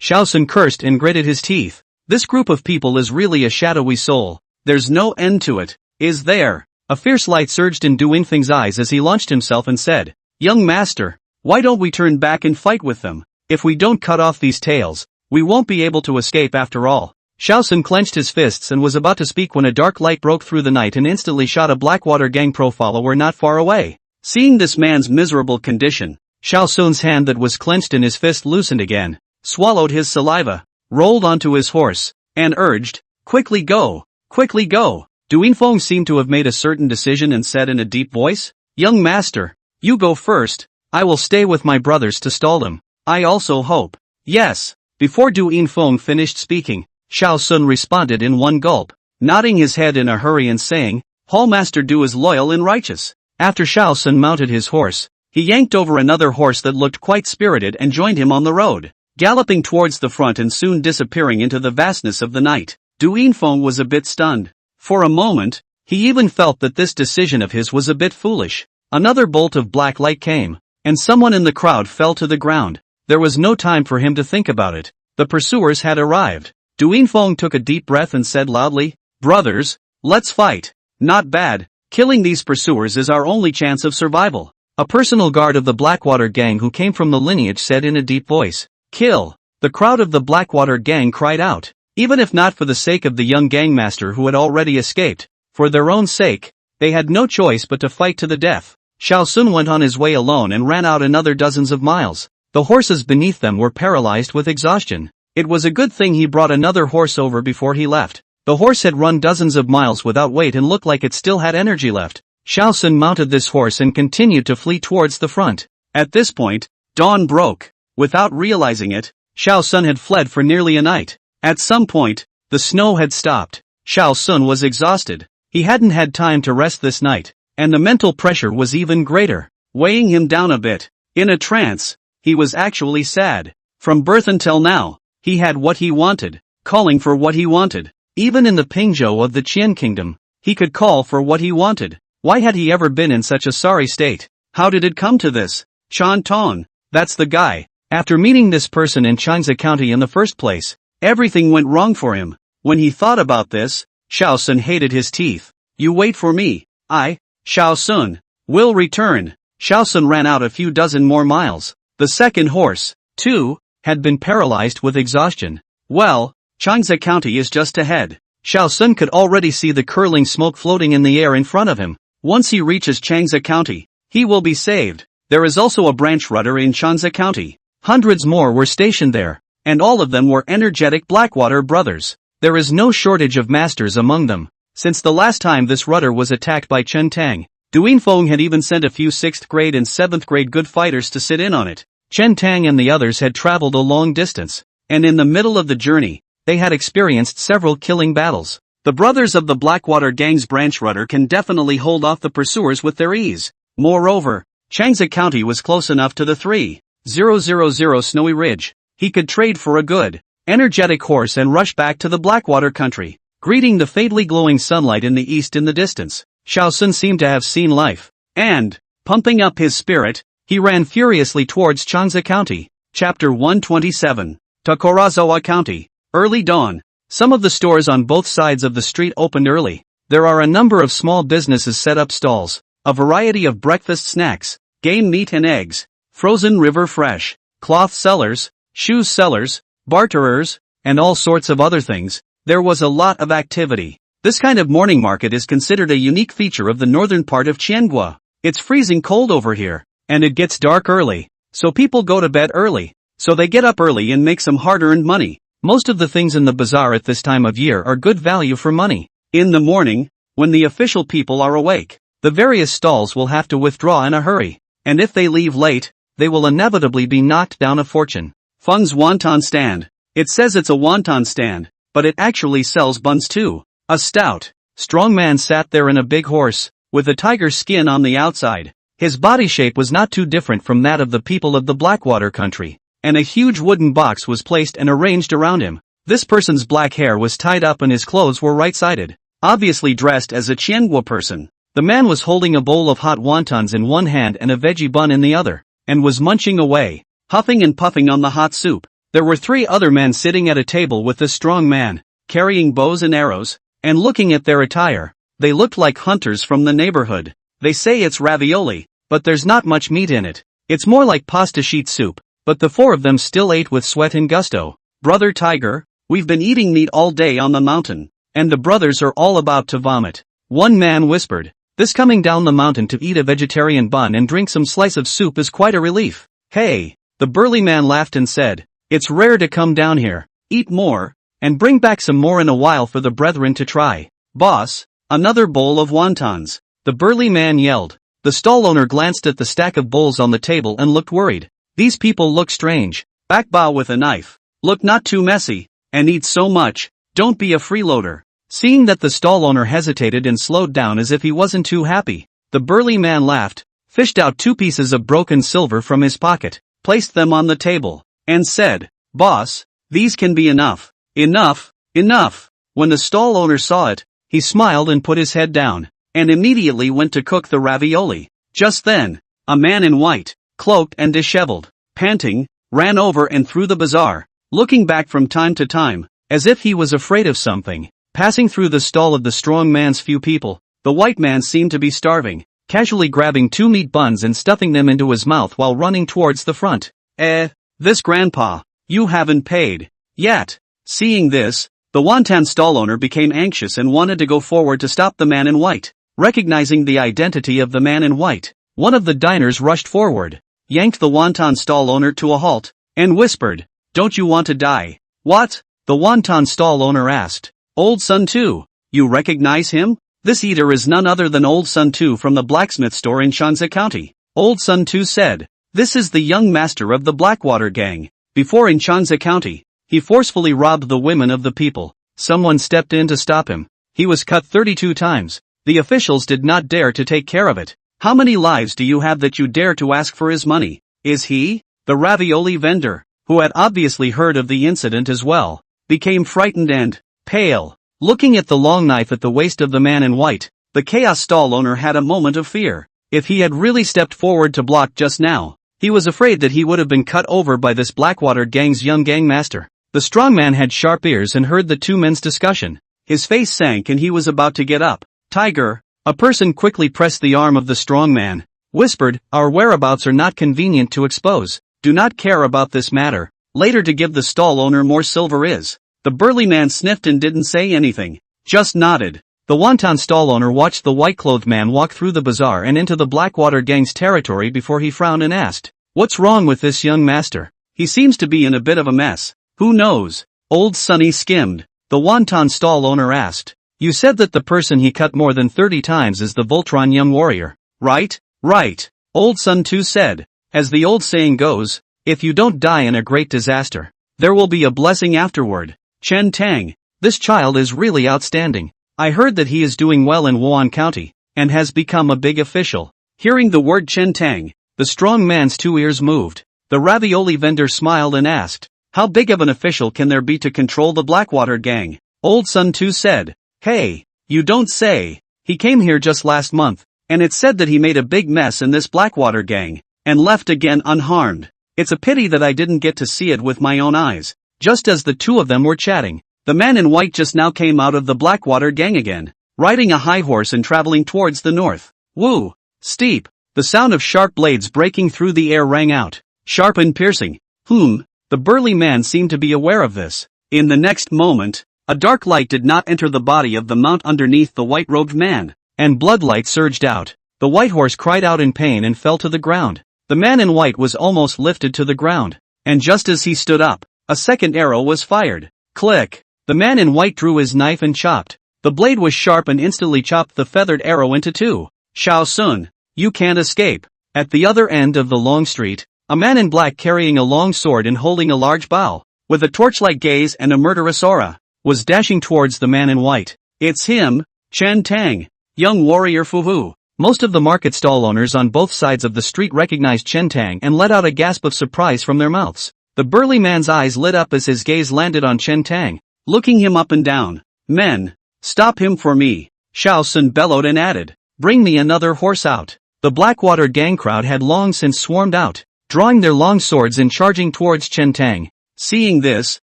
Xiao Sun cursed and gritted his teeth. This group of people is really a shadowy soul. There's no end to it, is there? A fierce light surged in Du Yingfeng's eyes as he launched himself and said, Young master, why don't we turn back and fight with them? If we don't cut off these tails, we won't be able to escape after all. Xiao Sun clenched his fists and was about to speak when a dark light broke through the night and instantly shot a Blackwater gang follower not far away. Seeing this man's miserable condition, Xiao Sun's hand that was clenched in his fist loosened again, swallowed his saliva, rolled onto his horse, and urged, Quickly go! Quickly go! Du Yingfeng seemed to have made a certain decision and said in a deep voice, Young master, you go first, I will stay with my brothers to stall them. I also hope. Yes. Before Du Yingfeng finished speaking, Xiao Sun responded in one gulp, nodding his head in a hurry and saying, Hallmaster Du is loyal and righteous. After Xiao Sun mounted his horse, he yanked over another horse that looked quite spirited and joined him on the road, galloping towards the front and soon disappearing into the vastness of the night. Du Yingfeng was a bit stunned. For a moment, he even felt that this decision of his was a bit foolish. Another bolt of black light came, and someone in the crowd fell to the ground. There was no time for him to think about it. The pursuers had arrived. Du Yingfeng took a deep breath and said loudly, Brothers, let's fight. Not bad. Killing these pursuers is our only chance of survival. A personal guard of the Blackwater gang who came from the lineage said in a deep voice, Kill. The crowd of the Blackwater gang cried out. Even if not for the sake of the young gangmaster who had already escaped, for their own sake, they had no choice but to fight to the death. Xiao Sun went on his way alone and ran out another dozens of miles. The horses beneath them were paralyzed with exhaustion. It was a good thing he brought another horse over before he left. The horse had run dozens of miles without weight and looked like it still had energy left. Xiao Sun mounted this horse and continued to flee towards the front. At this point, dawn broke. Without realizing it, Xiao Sun had fled for nearly a night. At some point, the snow had stopped. Xiao Sun was exhausted. He hadn't had time to rest this night, and the mental pressure was even greater, weighing him down a bit. In a trance, he was actually sad. From birth until now, he had what he wanted, calling for what he wanted. Even in the Pingzhou of the Qian Kingdom, he could call for what he wanted. Why had he ever been in such a sorry state? How did it come to this? Chan Tong, that's the guy. After meeting this person in Changzhou County in the first place, everything went wrong for him. When he thought about this, Xiao Sun hated his teeth. You wait for me. I, Xiao Sun, will return. Xiao Sun ran out a few dozen more miles. The second horse, too, had been paralyzed with exhaustion. Well, Changzhou County is just ahead. Xiao Sun could already see the curling smoke floating in the air in front of him. Once he reaches Changzhou County, he will be saved. There is also a branch rudder in Changzhou County. Hundreds more were stationed there, and all of them were energetic Blackwater brothers. There is no shortage of masters among them. Since the last time this rudder was attacked by Chen Tang, Duin Feng had even sent a few 6th grade and 7th grade good fighters to sit in on it. Chen Tang and the others had traveled a long distance, and in the middle of the journey, they had experienced several killing battles. The brothers of the Blackwater gang's branch rudder can definitely hold off the pursuers with their ease. Moreover, Changzhou County was close enough to the 3,000 Snowy Ridge. He could trade for a good, energetic horse and rush back to the Blackwater country, greeting the faintly glowing sunlight in the east in the distance. Xiao Sun seemed to have seen life, and, pumping up his spirit, he ran furiously towards Changzhou County. Chapter 127. Tokorozawa County. Early dawn. Some of the stores on both sides of the street opened early. There are a number of small businesses set up stalls, a variety of breakfast snacks, game meat and eggs, frozen river fresh, cloth sellers, shoes sellers, barterers, and all sorts of other things. There was a lot of activity. This kind of morning market is considered a unique feature of the northern part of Qiangua. It's freezing cold over here, and it gets dark early, so people go to bed early. So they get up early and make some hard-earned money. Most of the things in the bazaar at this time of year are good value for money. In the morning, when the official people are awake, the various stalls will have to withdraw in a hurry, and if they leave late, they will inevitably be knocked down a fortune. Feng's wonton stand. It says it's a wonton stand, but it actually sells buns too. A stout, strong man sat there in a big horse, with a tiger skin on the outside. His body shape was not too different from that of the people of the Blackwater country, and a huge wooden box was placed and arranged around him. This person's black hair was tied up and his clothes were right-sided, obviously dressed as a Qiangua person. The man was holding a bowl of hot wontons in one hand and a veggie bun in the other, and was munching away, huffing and puffing on the hot soup. There were 3 other men sitting at a table with this strong man, carrying bows and arrows, and looking at their attire. They looked like hunters from the neighborhood. They say it's ravioli, but there's not much meat in it. It's more like pasta sheet soup, but the 4 of them still ate with sweat and gusto. Brother Tiger, we've been eating meat all day on the mountain, and the brothers are all about to vomit. One man whispered, this coming down the mountain to eat a vegetarian bun and drink some slice of soup is quite a relief. Hey, the burly man laughed and said, it's rare to come down here, eat more, and bring back some more in a while for the brethren to try. Boss, another bowl of wontons. The burly man yelled. The stall owner glanced at the stack of bowls on the table and looked worried. These people look strange. Back bow with a knife. Look not too messy, and eat so much, don't be a freeloader. Seeing that the stall owner hesitated and slowed down as if he wasn't too happy, the burly man laughed, fished out 2 pieces of broken silver from his pocket, placed them on the table, and said, Boss, these can be enough. Enough, enough. When the stall owner saw it, he smiled and put his head down, and immediately went to cook the ravioli. Just then, a man in white, cloaked and disheveled, panting, ran over and through the bazaar, looking back from time to time, as if he was afraid of something. Passing through the stall of the strong man's few people, the white man seemed to be starving, casually grabbing 2 meat buns and stuffing them into his mouth while running towards the front. This grandpa, you haven't paid yet. Seeing this, the wonton stall owner became anxious and wanted to go forward to stop the man in white. Recognizing the identity of the man in white, one of the diners rushed forward, yanked the wonton stall owner to a halt, and whispered, don't you want to die? What? The wonton stall owner asked. Old Sun Tu, you recognize him? This eater is none other than Old Sun Tu from the blacksmith store in Changzhou County. Old Sun Tu said, This is the young master of the Blackwater gang. Before in Changsa County, he forcefully robbed the women of the people. Someone stepped in to stop him. He was cut 32 times. The officials did not dare to take care of it. How many lives do you have that you dare to ask for his money? Is he? The ravioli vendor, who had obviously heard of the incident as well, became frightened and pale. Looking at the long knife at the waist of the man in white, the chaos stall owner had a moment of fear. If he had really stepped forward to block just now, he was afraid that he would have been cut over by this Blackwater gang's young gangmaster. The strong man had sharp ears and heard the two men's discussion. His face sank and he was about to get up. Tiger, a person quickly pressed the arm of the strong man, whispered, "Our whereabouts are not convenient to expose. Do not care about this matter. Later to give the stall owner more silver is." The burly man sniffed and didn't say anything, just nodded. The wonton stall owner watched the white-clothed man walk through the bazaar and into the Blackwater gang's territory before he frowned and asked, "What's wrong with this young master? He seems to be in a bit of a mess." "Who knows?" Old Sonny skimmed. The wonton stall owner asked, "You said that the person he cut more than 30 times is the Voltron young warrior, right?" "Right," Old Sun too said. "As the old saying goes, if you don't die in a great disaster, there will be a blessing afterward." Chen Tang, this child is really outstanding. I heard that he is doing well in Wan County, and has become a big official. Hearing the word Chen Tang, the strong man's two ears moved. The ravioli vendor smiled and asked, "How big of an official can there be to control the Blackwater gang?" Old Sun too said, "Hey, you don't say. He came here just last month, and it said that he made a big mess in this Blackwater gang, and left again unharmed. It's a pity that I didn't get to see it with my own eyes." Just as the two of them were chatting, the man in white just now came out of the Blackwater gang again, riding a high horse and traveling towards the north. Woo! Steep! The sound of sharp blades breaking through the air rang out, sharp and piercing. The burly man seemed to be aware of this. In the next moment, a dark light did not enter the body of the mount underneath the white-robed man, and bloodlight surged out. The white horse cried out in pain and fell to the ground. The man in white was almost lifted to the ground, and just as he stood up, a second arrow was fired. Click! The man in white drew his knife and chopped. The blade was sharp and instantly chopped the feathered arrow into two. "Shao Sun, you can't escape." At the other end of the long street, a man in black carrying a long sword and holding a large bow, with a torch-like gaze and a murderous aura, was dashing towards the man in white. "It's him, Chen Tang, young warrior Fuhu." Most of the market stall owners on both sides of the street recognized Chen Tang and let out a gasp of surprise from their mouths. The burly man's eyes lit up as his gaze landed on Chen Tang, looking him up and down. "Men, stop him for me," Shao Sun bellowed and added, "Bring me another horse out." The Blackwater gang crowd had long since swarmed out, drawing their long swords and charging towards Chen Tang. Seeing this,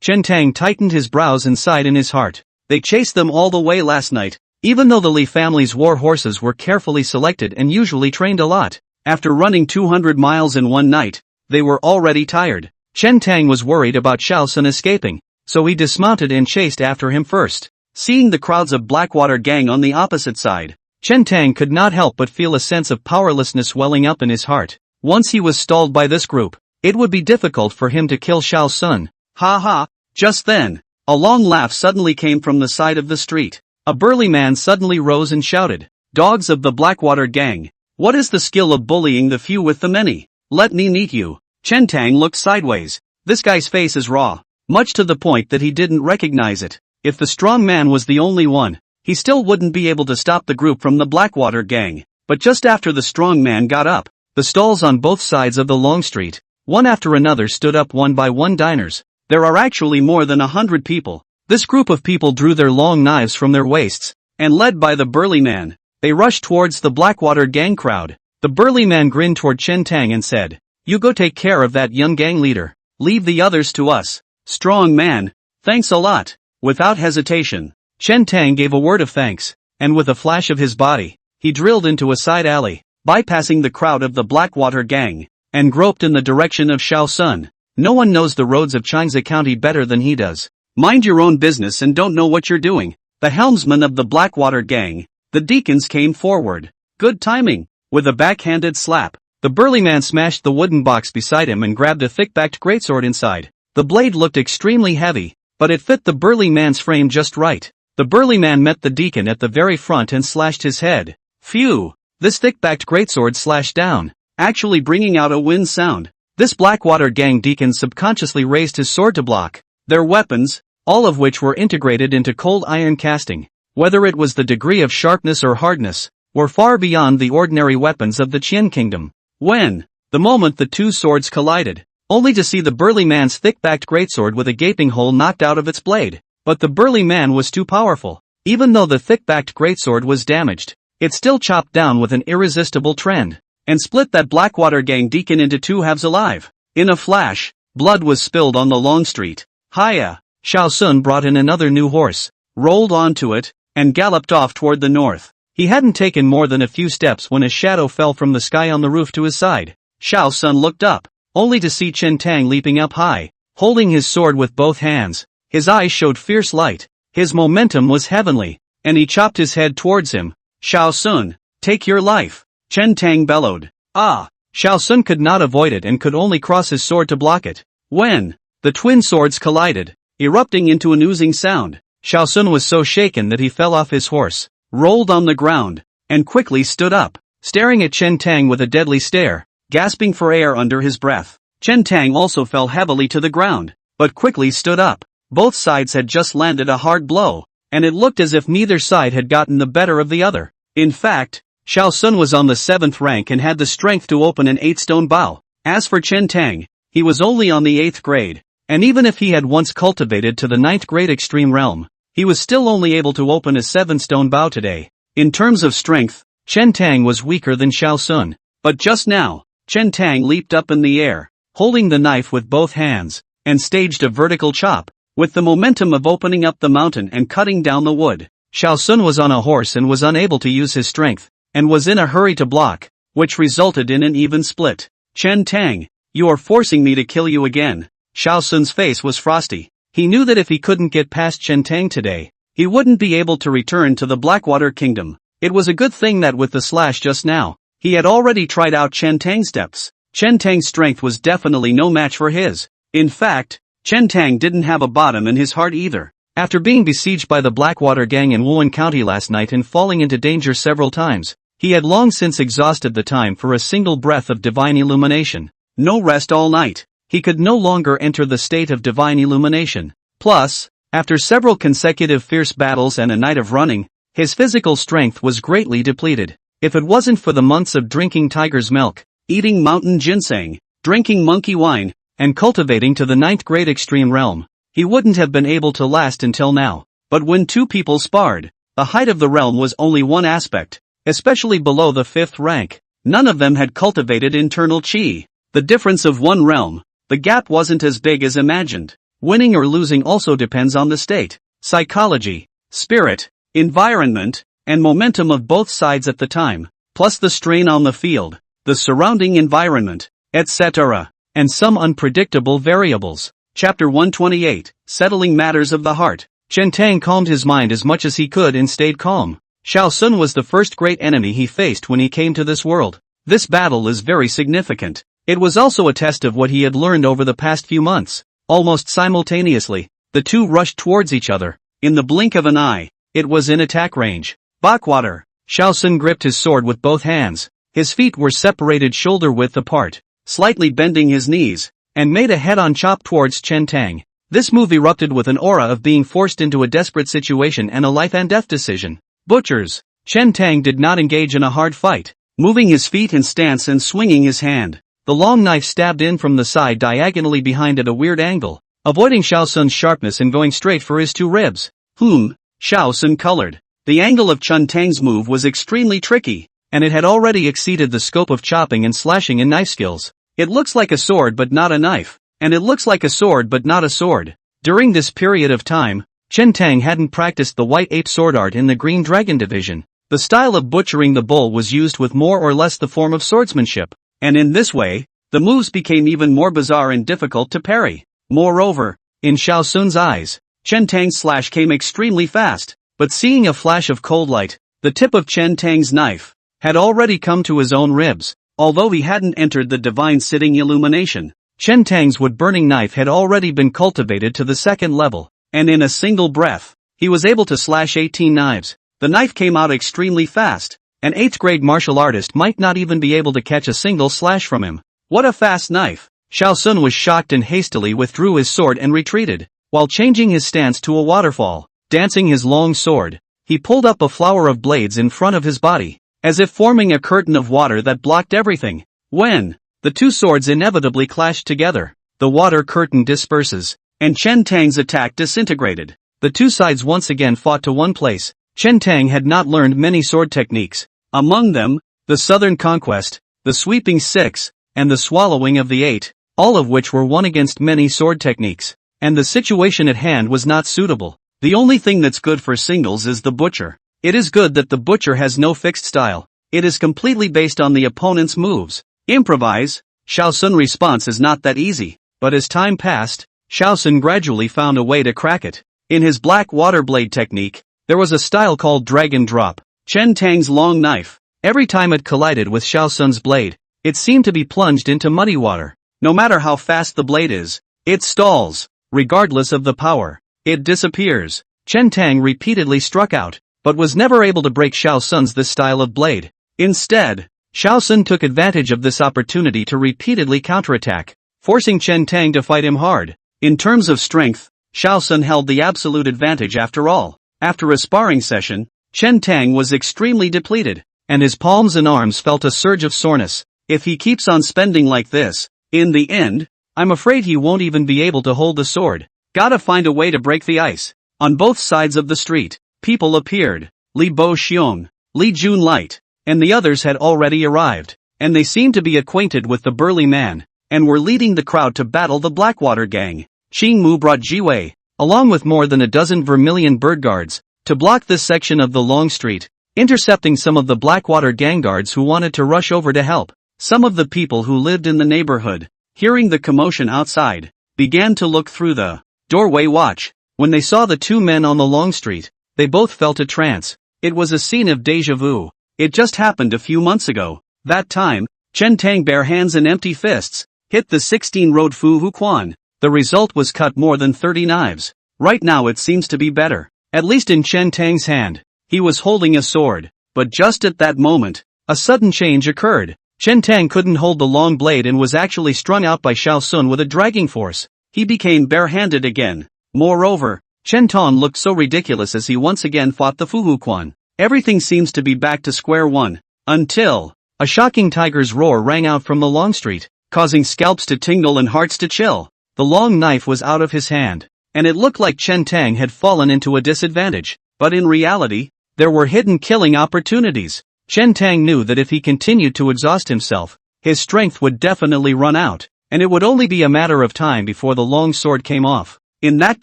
Chen Tang tightened his brows and sighed in his heart. They chased them all the way last night. Even though the Li family's war horses were carefully selected and usually trained a lot, after running 200 miles in one night, they were already tired. Chen Tang was worried about Shao Sun escaping, so he dismounted and chased after him first. Seeing the crowds of Blackwater gang on the opposite side, Chen Tang could not help but feel a sense of powerlessness welling up in his heart. Once he was stalled by this group, it would be difficult for him to kill Shao Sun. Ha ha! Just then, a long laugh suddenly came from the side of the street. A burly man suddenly rose and shouted, "Dogs of the Blackwater gang, what is the skill of bullying the few with the many? Let me meet you." Chen Tang looked sideways. This guy's face is raw, much to the point that he didn't recognize it. If the strong man was the only one, he still wouldn't be able to stop the group from the Blackwater gang. But just after the strong man got up, the stalls on both sides of the long street, one after another, stood up one by one. Diners. There are actually more than 100 people. This group of people drew their long knives from their waists, and led by the burly man, they rushed towards the Blackwater gang crowd. The burly man grinned toward Chen Tang and said, "You go take care of that young gang leader. Leave the others to us." "Strong man, thanks a lot." Without hesitation, Chen Tang gave a word of thanks, and with a flash of his body, he drilled into a side alley, bypassing the crowd of the Blackwater gang, and groped in the direction of Shao Sun. No one knows the roads of Changsa County better than he does. Mind your own business and don't know what you're doing. The helmsman of the Blackwater gang, the deacons, came forward. Good timing. With a backhanded slap, the burly man smashed the wooden box beside him and grabbed a thick-backed greatsword inside. The blade looked extremely heavy, but it fit the burly man's frame just right. The burly man met the deacon at the very front and slashed his head. Phew! This thick-backed greatsword slashed down, actually bringing out a wind sound. This Blackwater gang deacon subconsciously raised his sword to block their weapons, all of which were integrated into cold iron casting. Whether it was the degree of sharpness or hardness, were far beyond the ordinary weapons of the Qian kingdom. The moment the two swords collided, only to see the burly man's thick-backed greatsword with a gaping hole knocked out of its blade. But the burly man was too powerful. Even though the thick-backed greatsword was damaged, it still chopped down with an irresistible trend, and split that Blackwater gang deacon into two halves alive. In a flash, blood was spilled on the long street. Hiya! Xiao Sun brought in another new horse, rolled onto it, and galloped off toward the north. He hadn't taken more than a few steps when a shadow fell from the sky on the roof to his side. Xiao Sun looked up, only to see Chen Tang leaping up high, holding his sword with both hands. His eyes showed fierce light. His momentum was heavenly, and he chopped his head towards him. Xiao Sun, take your life! Chen Tang bellowed. Ah! Xiao Sun could not avoid it and could only cross his sword to block it. When the twin swords collided, erupting into an oozing sound, Xiao Sun was so shaken that he fell off his horse, rolled on the ground, and quickly stood up, staring at Chen Tang with a deadly stare, gasping for air under his breath. Chen Tang also fell heavily to the ground, but quickly stood up. Both sides had just landed a hard blow, and it looked as if neither side had gotten the better of the other. In fact, Xiao Sun was on the 7th rank and had the strength to open an 8-stone bow. As for Chen Tang, he was only on the 8th grade, and even if he had once cultivated to the 9th grade extreme realm, he was still only able to open a 7-stone bow today. In terms of strength, Chen Tang was weaker than Xiao Sun, but just now, Chen Tang leaped up in the air, holding the knife with both hands, and staged a vertical chop. With the momentum of opening up the mountain and cutting down the wood, Xiao Sun was on a horse and was unable to use his strength, and was in a hurry to block, which resulted in an even split. Chen Tang, you are forcing me to kill you again. Xiao Sun's face was frosty. He knew that if he couldn't get past Chen Tang today, he wouldn't be able to return to the Blackwater Kingdom. It was a good thing that with the slash just now, he had already tried out Chen Tang's depths. Chen Tang's strength was definitely no match for his. In fact, Chen Tang didn't have a bottom in his heart either. After being besieged by the Blackwater gang in Wan County last night and falling into danger several times, he had long since exhausted the time for a single breath of divine illumination. No rest all night. He could no longer enter the state of divine illumination. Plus, after several consecutive fierce battles and a night of running, his physical strength was greatly depleted. If it wasn't for the months of drinking tiger's milk, eating mountain ginseng, drinking monkey wine, and cultivating to the 9th grade extreme realm, he wouldn't have been able to last until now. But when two people sparred, the height of the realm was only one aspect, especially below the 5th rank. None of them had cultivated internal chi. The difference of one realm, the gap wasn't as big as imagined. Winning or losing also depends on the state, psychology, spirit, environment, and momentum of both sides at the time, plus the strain on the field, the surrounding environment, etc., and some unpredictable variables. Chapter 128, Settling Matters of the Heart. Chen Tang calmed his mind as much as he could and stayed calm. Xiao Sun was the first great enemy he faced when he came to this world. This battle is very significant. It was also a test of what he had learned over the past few months. Almost simultaneously, the two rushed towards each other. In the blink of an eye, it was in attack range. Blackwater. Xiao Sun gripped his sword with both hands. His feet were separated shoulder-width apart, slightly bending his knees, and made a head-on chop towards Chen Tang. This move erupted with an aura of being forced into a desperate situation and a life-and-death decision. Butchers. Chen Tang did not engage in a hard fight, moving his feet in stance and swinging his hand. The long knife stabbed in from the side diagonally behind at a weird angle, avoiding Xiao Sun's sharpness and going straight for his two ribs. Xiao Sun colored. The angle of Chen Tang's move was extremely tricky, and it had already exceeded the scope of chopping and slashing in knife skills. It looks like a sword but not a knife, and it looks like a sword but not a sword. During this period of time, Chen Tang hadn't practiced the white ape sword art in the Green Dragon division. The style of butchering the bull was used with more or less the form of swordsmanship, and in this way, the moves became even more bizarre and difficult to parry. Moreover, in Xiao Sun's eyes, Chen Tang's slash came extremely fast, but seeing a flash of cold light, the tip of Chen Tang's knife had already come to his own ribs. Although he hadn't entered the divine sitting illumination, Chen Tang's wood-burning knife had already been cultivated to the 2nd level, and in a single breath, he was able to slash 18 knives. The knife came out extremely fast, An 8th grade martial artist might not even be able to catch a single slash from him. What a fast knife! Xiao Sun was shocked and hastily withdrew his sword and retreated. While changing his stance to a waterfall, dancing his long sword, he pulled up a flower of blades in front of his body, as if forming a curtain of water that blocked everything. When the two swords inevitably clashed together, the water curtain disperses, and Chen Tang's attack disintegrated. The two sides once again fought to one place. Chen Tang had not learned many sword techniques, among them, the Southern Conquest, the Sweeping Six, and the Swallowing of the Eight, all of which were one against many sword techniques, and the situation at hand was not suitable. The only thing that's good for singles is the butcher. It is good that the butcher has no fixed style. It is completely based on the opponent's moves. Improvise. Xiao Sun's response is not that easy, but as time passed, Xiao Sun gradually found a way to crack it. In his black water blade technique, there was a style called Dragon Drop. Chen Tang's long knife, every time it collided with Xiao Sun's blade, it seemed to be plunged into muddy water. No matter how fast the blade is, it stalls. Regardless of the power, it disappears. Chen Tang repeatedly struck out, but was never able to break Xiao Sun's this style of blade. Instead, Xiao Sun took advantage of this opportunity to repeatedly counterattack, forcing Chen Tang to fight him hard. In terms of strength, Xiao Sun held the absolute advantage after all. After a sparring session, Chen Tang was extremely depleted, and his palms and arms felt a surge of soreness. If he keeps on spending like this, in the end, I'm afraid he won't even be able to hold the sword. Gotta find a way to break the ice. On both sides of the street, people appeared. Li Bo Xiong, Li Jun Light, and the others had already arrived, and they seemed to be acquainted with the burly man, and were leading the crowd to battle the Blackwater gang. Qing Mu brought Jiwei, along with more than a dozen vermilion bird guards, to block this section of the long street, intercepting some of the Blackwater gang guards who wanted to rush over to help. Some of the people who lived in the neighborhood, hearing the commotion outside, began to look through the doorway watch. When they saw the two men on the long street, they both felt a trance. It was a scene of déjà vu. It just happened a few months ago. That time, Chen Tang bare hands and empty fists, hit the 16-road Fu Hu Quan. The result was cut more than 30 knives. Right now it seems to be better. At least in Chen Tang's hand. He was holding a sword. But just at that moment, a sudden change occurred. Chen Tang couldn't hold the long blade and was actually strung out by Xiao Sun with a dragging force. He became barehanded again. Moreover, Chen Tong looked so ridiculous as he once again fought the Fu Hu Quan. Everything seems to be back to square one. Until a shocking tiger's roar rang out from the long street, causing scalps to tingle and hearts to chill. The long knife was out of his hand, and it looked like Chen Tang had fallen into a disadvantage. But in reality, there were hidden killing opportunities. Chen Tang knew that if he continued to exhaust himself, his strength would definitely run out, and it would only be a matter of time before the long sword came off. In that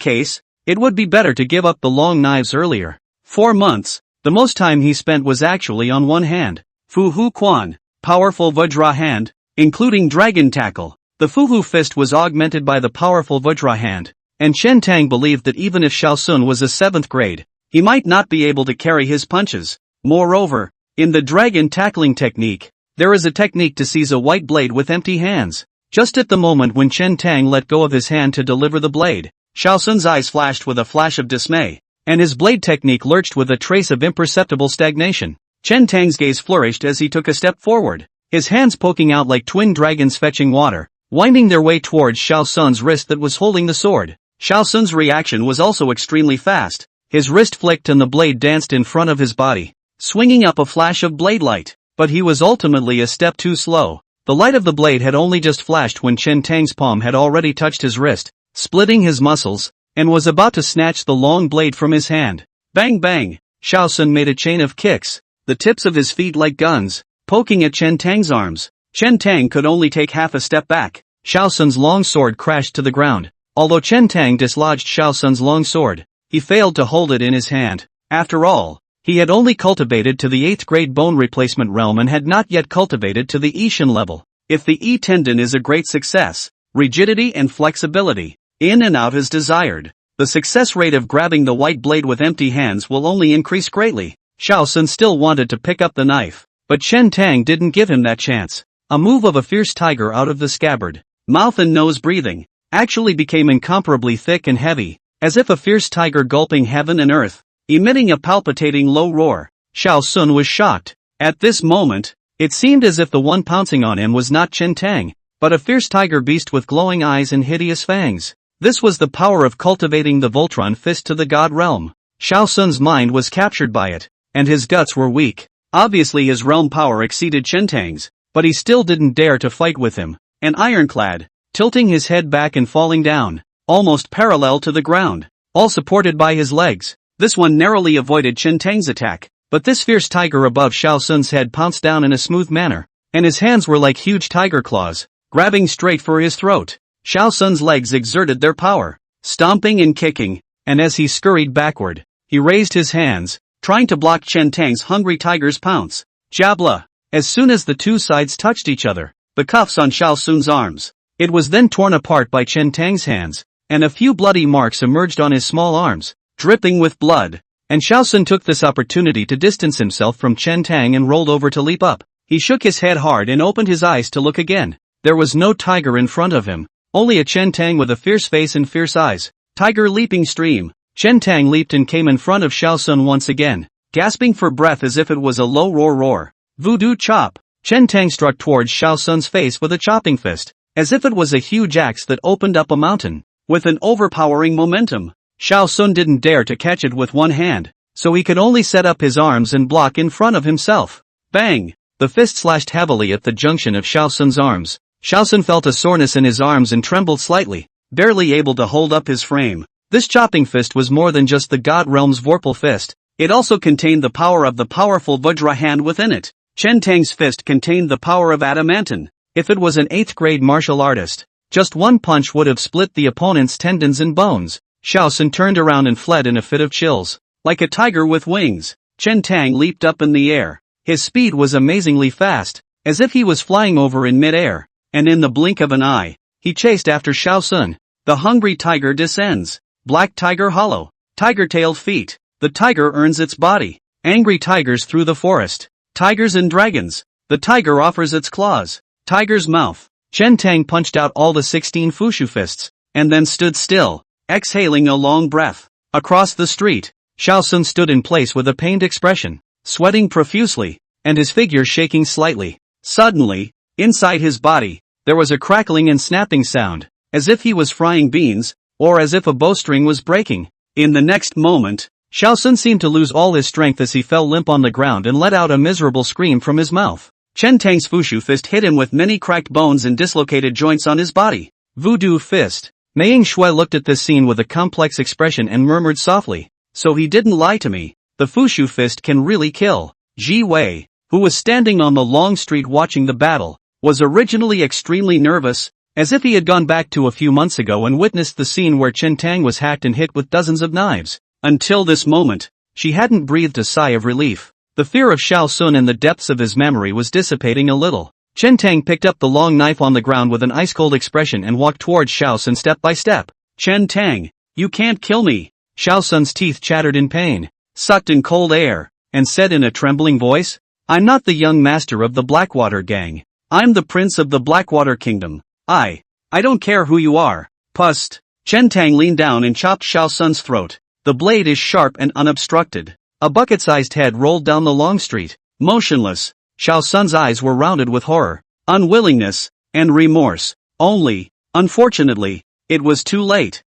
case, it would be better to give up the long knives earlier. 4 months, the most time he spent was actually on one hand. Fu Hu Quan, powerful Vajra hand, including dragon tackle. The Fu Hu fist was augmented by the powerful Vajra hand, and Chen Tang believed that even if Xiao Sun was a 7th grade, he might not be able to carry his punches. Moreover, in the dragon tackling technique, there is a technique to seize a white blade with empty hands. Just at the moment when Chen Tang let go of his hand to deliver the blade, Xiao Sun's eyes flashed with a flash of dismay, and his blade technique lurched with a trace of imperceptible stagnation. Chen Tang's gaze flourished as he took a step forward, his hands poking out like twin dragons fetching water, winding their way towards Xiao Sun's wrist that was holding the sword. Xiao Sun's reaction was also extremely fast. His wrist flicked and the blade danced in front of his body, swinging up a flash of blade light, but he was ultimately a step too slow. The light of the blade had only just flashed when Chen Tang's palm had already touched his wrist, splitting his muscles, and was about to snatch the long blade from his hand. Bang bang! Xiao Sun made a chain of kicks, the tips of his feet like guns, poking at Chen Tang's arms. Chen Tang could only take half a step back. Xiao Sun's long sword crashed to the ground. Although Chen Tang dislodged Xiao Sun's long sword, he failed to hold it in his hand. After all, he had only cultivated to the 8th grade bone replacement realm and had not yet cultivated to the Ishin level. If the E tendon is a great success, rigidity and flexibility, in and out as desired, the success rate of grabbing the white blade with empty hands will only increase greatly. Xiao Sun still wanted to pick up the knife, but Chen Tang didn't give him that chance. A move of a fierce tiger out of the scabbard, mouth and nose breathing, actually became incomparably thick and heavy, as if a fierce tiger gulping heaven and earth, emitting a palpitating low roar. Xiao Sun was shocked. At this moment, it seemed as if the one pouncing on him was not Chen Tang, but a fierce tiger beast with glowing eyes and hideous fangs. This was the power of cultivating the Voltron fist to the god realm. Shao Sun's mind was captured by it, and his guts were weak. Obviously his realm power exceeded Chen Tang's, but he still didn't dare to fight with him. An ironclad, tilting his head back and falling down, almost parallel to the ground, all supported by his legs. This one narrowly avoided Chen Tang's attack, but this fierce tiger above Shao Sun's head pounced down in a smooth manner, and his hands were like huge tiger claws, grabbing straight for his throat. Shao Sun's legs exerted their power, stomping and kicking, and as he scurried backward, he raised his hands, trying to block Chen Tang's hungry tiger's pounce. Jabla! As soon as the two sides touched each other, the cuffs on Shao Sun's arms, it was then torn apart by Chen Tang's hands, and a few bloody marks emerged on his small arms, dripping with blood, and Shao Sun took this opportunity to distance himself from Chen Tang and rolled over to leap up. He shook his head hard and opened his eyes to look again. There was no tiger in front of him, only a Chen Tang with a fierce face and fierce eyes. Tiger leaping stream. Chen Tang leaped and came in front of Shao Sun once again, gasping for breath as if it was a low roar. Voodoo chop. Chen Tang struck towards Shao Sun's face with a chopping fist, as if it was a huge axe that opened up a mountain. With an overpowering momentum, Shao Sun didn't dare to catch it with one hand, so he could only set up his arms and block in front of himself. Bang! The fist slashed heavily at the junction of Shao Sun's arms. Shao Sun felt a soreness in his arms and trembled slightly, barely able to hold up his frame. This chopping fist was more than just the god realm's Vorpal fist, it also contained the power of the powerful Vajra hand within it. Chen Tang's fist contained the power of adamantine. If it was an 8th grade martial artist, just one punch would have split the opponent's tendons and bones. Shao Sun turned around and fled in a fit of chills. Like a tiger with wings, Chen Tang leaped up in the air. His speed was amazingly fast, as if he was flying over in mid-air, and in the blink of an eye, he chased after Shao Sun. The hungry tiger descends. Black tiger hollow. Tiger-tailed feet. The tiger earns its body. Angry tigers through the forest. Tigers and dragons. The tiger offers its claws. Tiger's mouth. Chen Tang punched out all the 16 Fushu fists, and then stood still, exhaling a long breath. Across the street, Shao Sun stood in place with a pained expression, sweating profusely, and his figure shaking slightly. Suddenly, inside his body, there was a crackling and snapping sound, as if he was frying beans, or as if a bowstring was breaking. In the next moment, Shao Sun seemed to lose all his strength as he fell limp on the ground and let out a miserable scream from his mouth. Chen Tang's Fushu fist hit him with many cracked bones and dislocated joints on his body. Voodoo fist. Mei Shui looked at this scene with a complex expression and murmured softly, "So he didn't lie to me. The Fushu fist can really kill." Ji Wei, who was standing on the long street watching the battle, was originally extremely nervous, as if he had gone back to a few months ago and witnessed the scene where Chen Tang was hacked and hit with dozens of knives. Until this moment, she hadn't breathed a sigh of relief. The fear of Shao Sun in the depths of his memory was dissipating a little. Chen Tang picked up the long knife on the ground with an ice-cold expression and walked towards Shao Sun step by step. "Chen Tang, you can't kill me." Shao Sun's teeth chattered in pain, sucked in cold air, and said in a trembling voice, "I'm not the young master of the Blackwater gang. I'm the prince of the Blackwater kingdom. I don't care who you are." Pust. Chen Tang leaned down and chopped Shao Sun's throat. The blade is sharp and unobstructed. A bucket-sized head rolled down the long street, motionless. Shao Sun's eyes were rounded with horror, unwillingness, and remorse. Only, unfortunately, it was too late.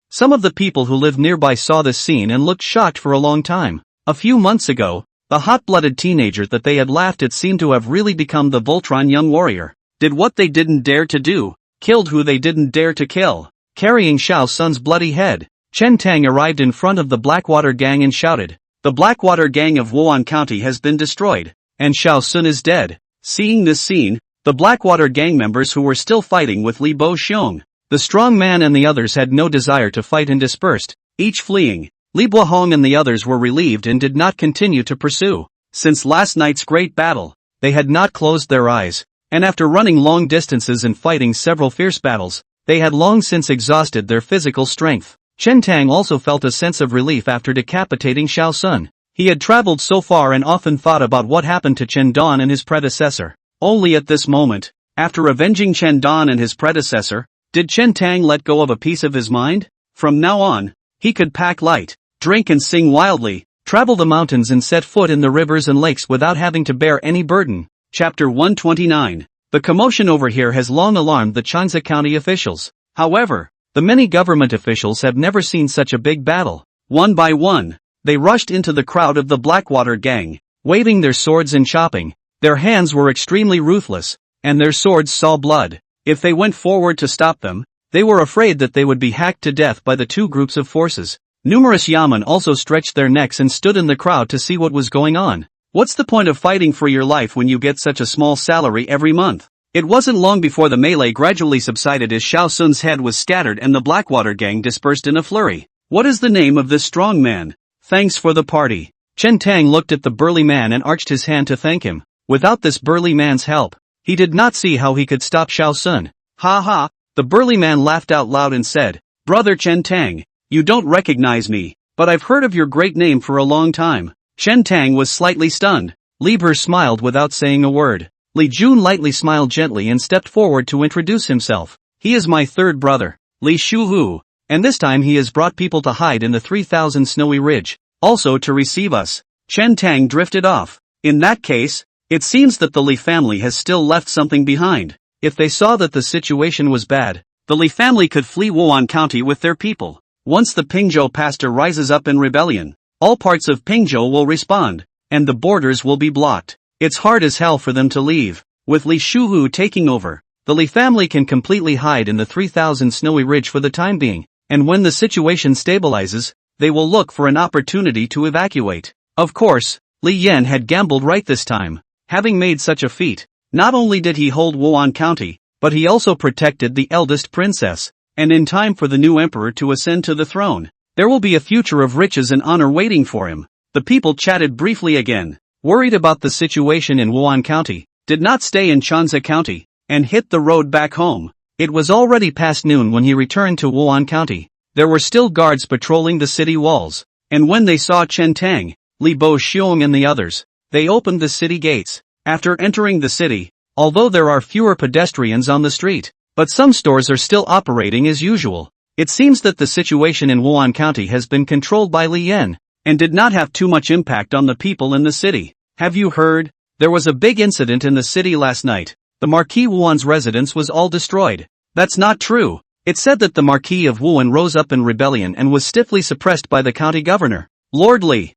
Some of the people who lived nearby saw this scene and looked shocked for a long time. A few months ago, the hot-blooded teenager that they had laughed at seemed to have really become the Voltron young warrior. Did what they didn't dare to do, killed who they didn't dare to kill. Carrying Shao Sun's bloody head, Chen Tang arrived in front of the Blackwater gang and shouted, "The Blackwater gang of Wan County has been destroyed, and Shao Sun is dead." Seeing this scene, the Blackwater gang members who were still fighting with Li Bo Xiong, the strong man and the others had no desire to fight and dispersed, each fleeing. Li Bo Hong and the others were relieved and did not continue to pursue. Since last night's great battle, they had not closed their eyes, and after running long distances and fighting several fierce battles, they had long since exhausted their physical strength. Chen Tang also felt a sense of relief after decapitating Shao Sun. He had traveled so far and often thought about what happened to Chen Dan and his predecessor. Only at this moment, after avenging Chen Dan and his predecessor, did Chen Tang let go of a piece of his mind? From now on, he could pack light, drink and sing wildly, travel the mountains and set foot in the rivers and lakes without having to bear any burden. Chapter 129. The commotion over here has long alarmed the Wan County officials. However, the many government officials have never seen such a big battle. One by one, they rushed into the crowd of the Blackwater gang, waving their swords and chopping. Their hands were extremely ruthless, and their swords saw blood. If they went forward to stop them, they were afraid that they would be hacked to death by the two groups of forces. Numerous yamen also stretched their necks and stood in the crowd to see what was going on. What's the point of fighting for your life when you get such a small salary every month? It wasn't long before the melee gradually subsided as Xiao Sun's head was scattered and the Blackwater gang dispersed in a flurry. What is the name of this strong man? Thanks for the party. Chen Tang looked at the burly man and arched his hand to thank him. Without this burly man's help, he did not see how he could stop Xiao Sun. Ha ha, the burly man laughed out loud and said, Brother Chen Tang, you don't recognize me, but I've heard of your great name for a long time. Chen Tang was slightly stunned. Li Ber smiled without saying a word. Li Jun lightly smiled gently and stepped forward to introduce himself. He is my third brother, Li Shuhu, and this time he has brought people to hide in the 3000 Snowy Ridge, also to receive us. Chen Tang drifted off. In that case, it seems that the Li family has still left something behind. If they saw that the situation was bad, the Li family could flee Wan County with their people. Once the Pingzhou pastor rises up in rebellion, all parts of Pingzhou will respond, and the borders will be blocked. It's hard as hell for them to leave. With Li Shuhu taking over, the Li family can completely hide in the 3000 Snowy Ridge for the time being, and when the situation stabilizes, they will look for an opportunity to evacuate. Of course, Li Yan had gambled right this time. Having made such a feat, not only did he hold Wan County, but he also protected the eldest princess, and in time for the new emperor to ascend to the throne, there will be a future of riches and honor waiting for him. The people chatted briefly again, worried about the situation in Wan County, did not stay in Wan County, and hit the road back home. It was already past noon when he returned to Wan County. There were still guards patrolling the city walls, and when they saw Chen Tang, Li Bo Xiong and the others, they opened the city gates. After entering the city, although there are fewer pedestrians on the street, but some stores are still operating as usual. It seems that the situation in Wan County has been controlled by Li Yan, and did not have too much impact on the people in the city. Have you heard? There was a big incident in the city last night. The Marquis Wuan's residence was all destroyed. That's not true. It said that the Marquis of Wuan rose up in rebellion and was stiffly suppressed by the county governor. Lord Li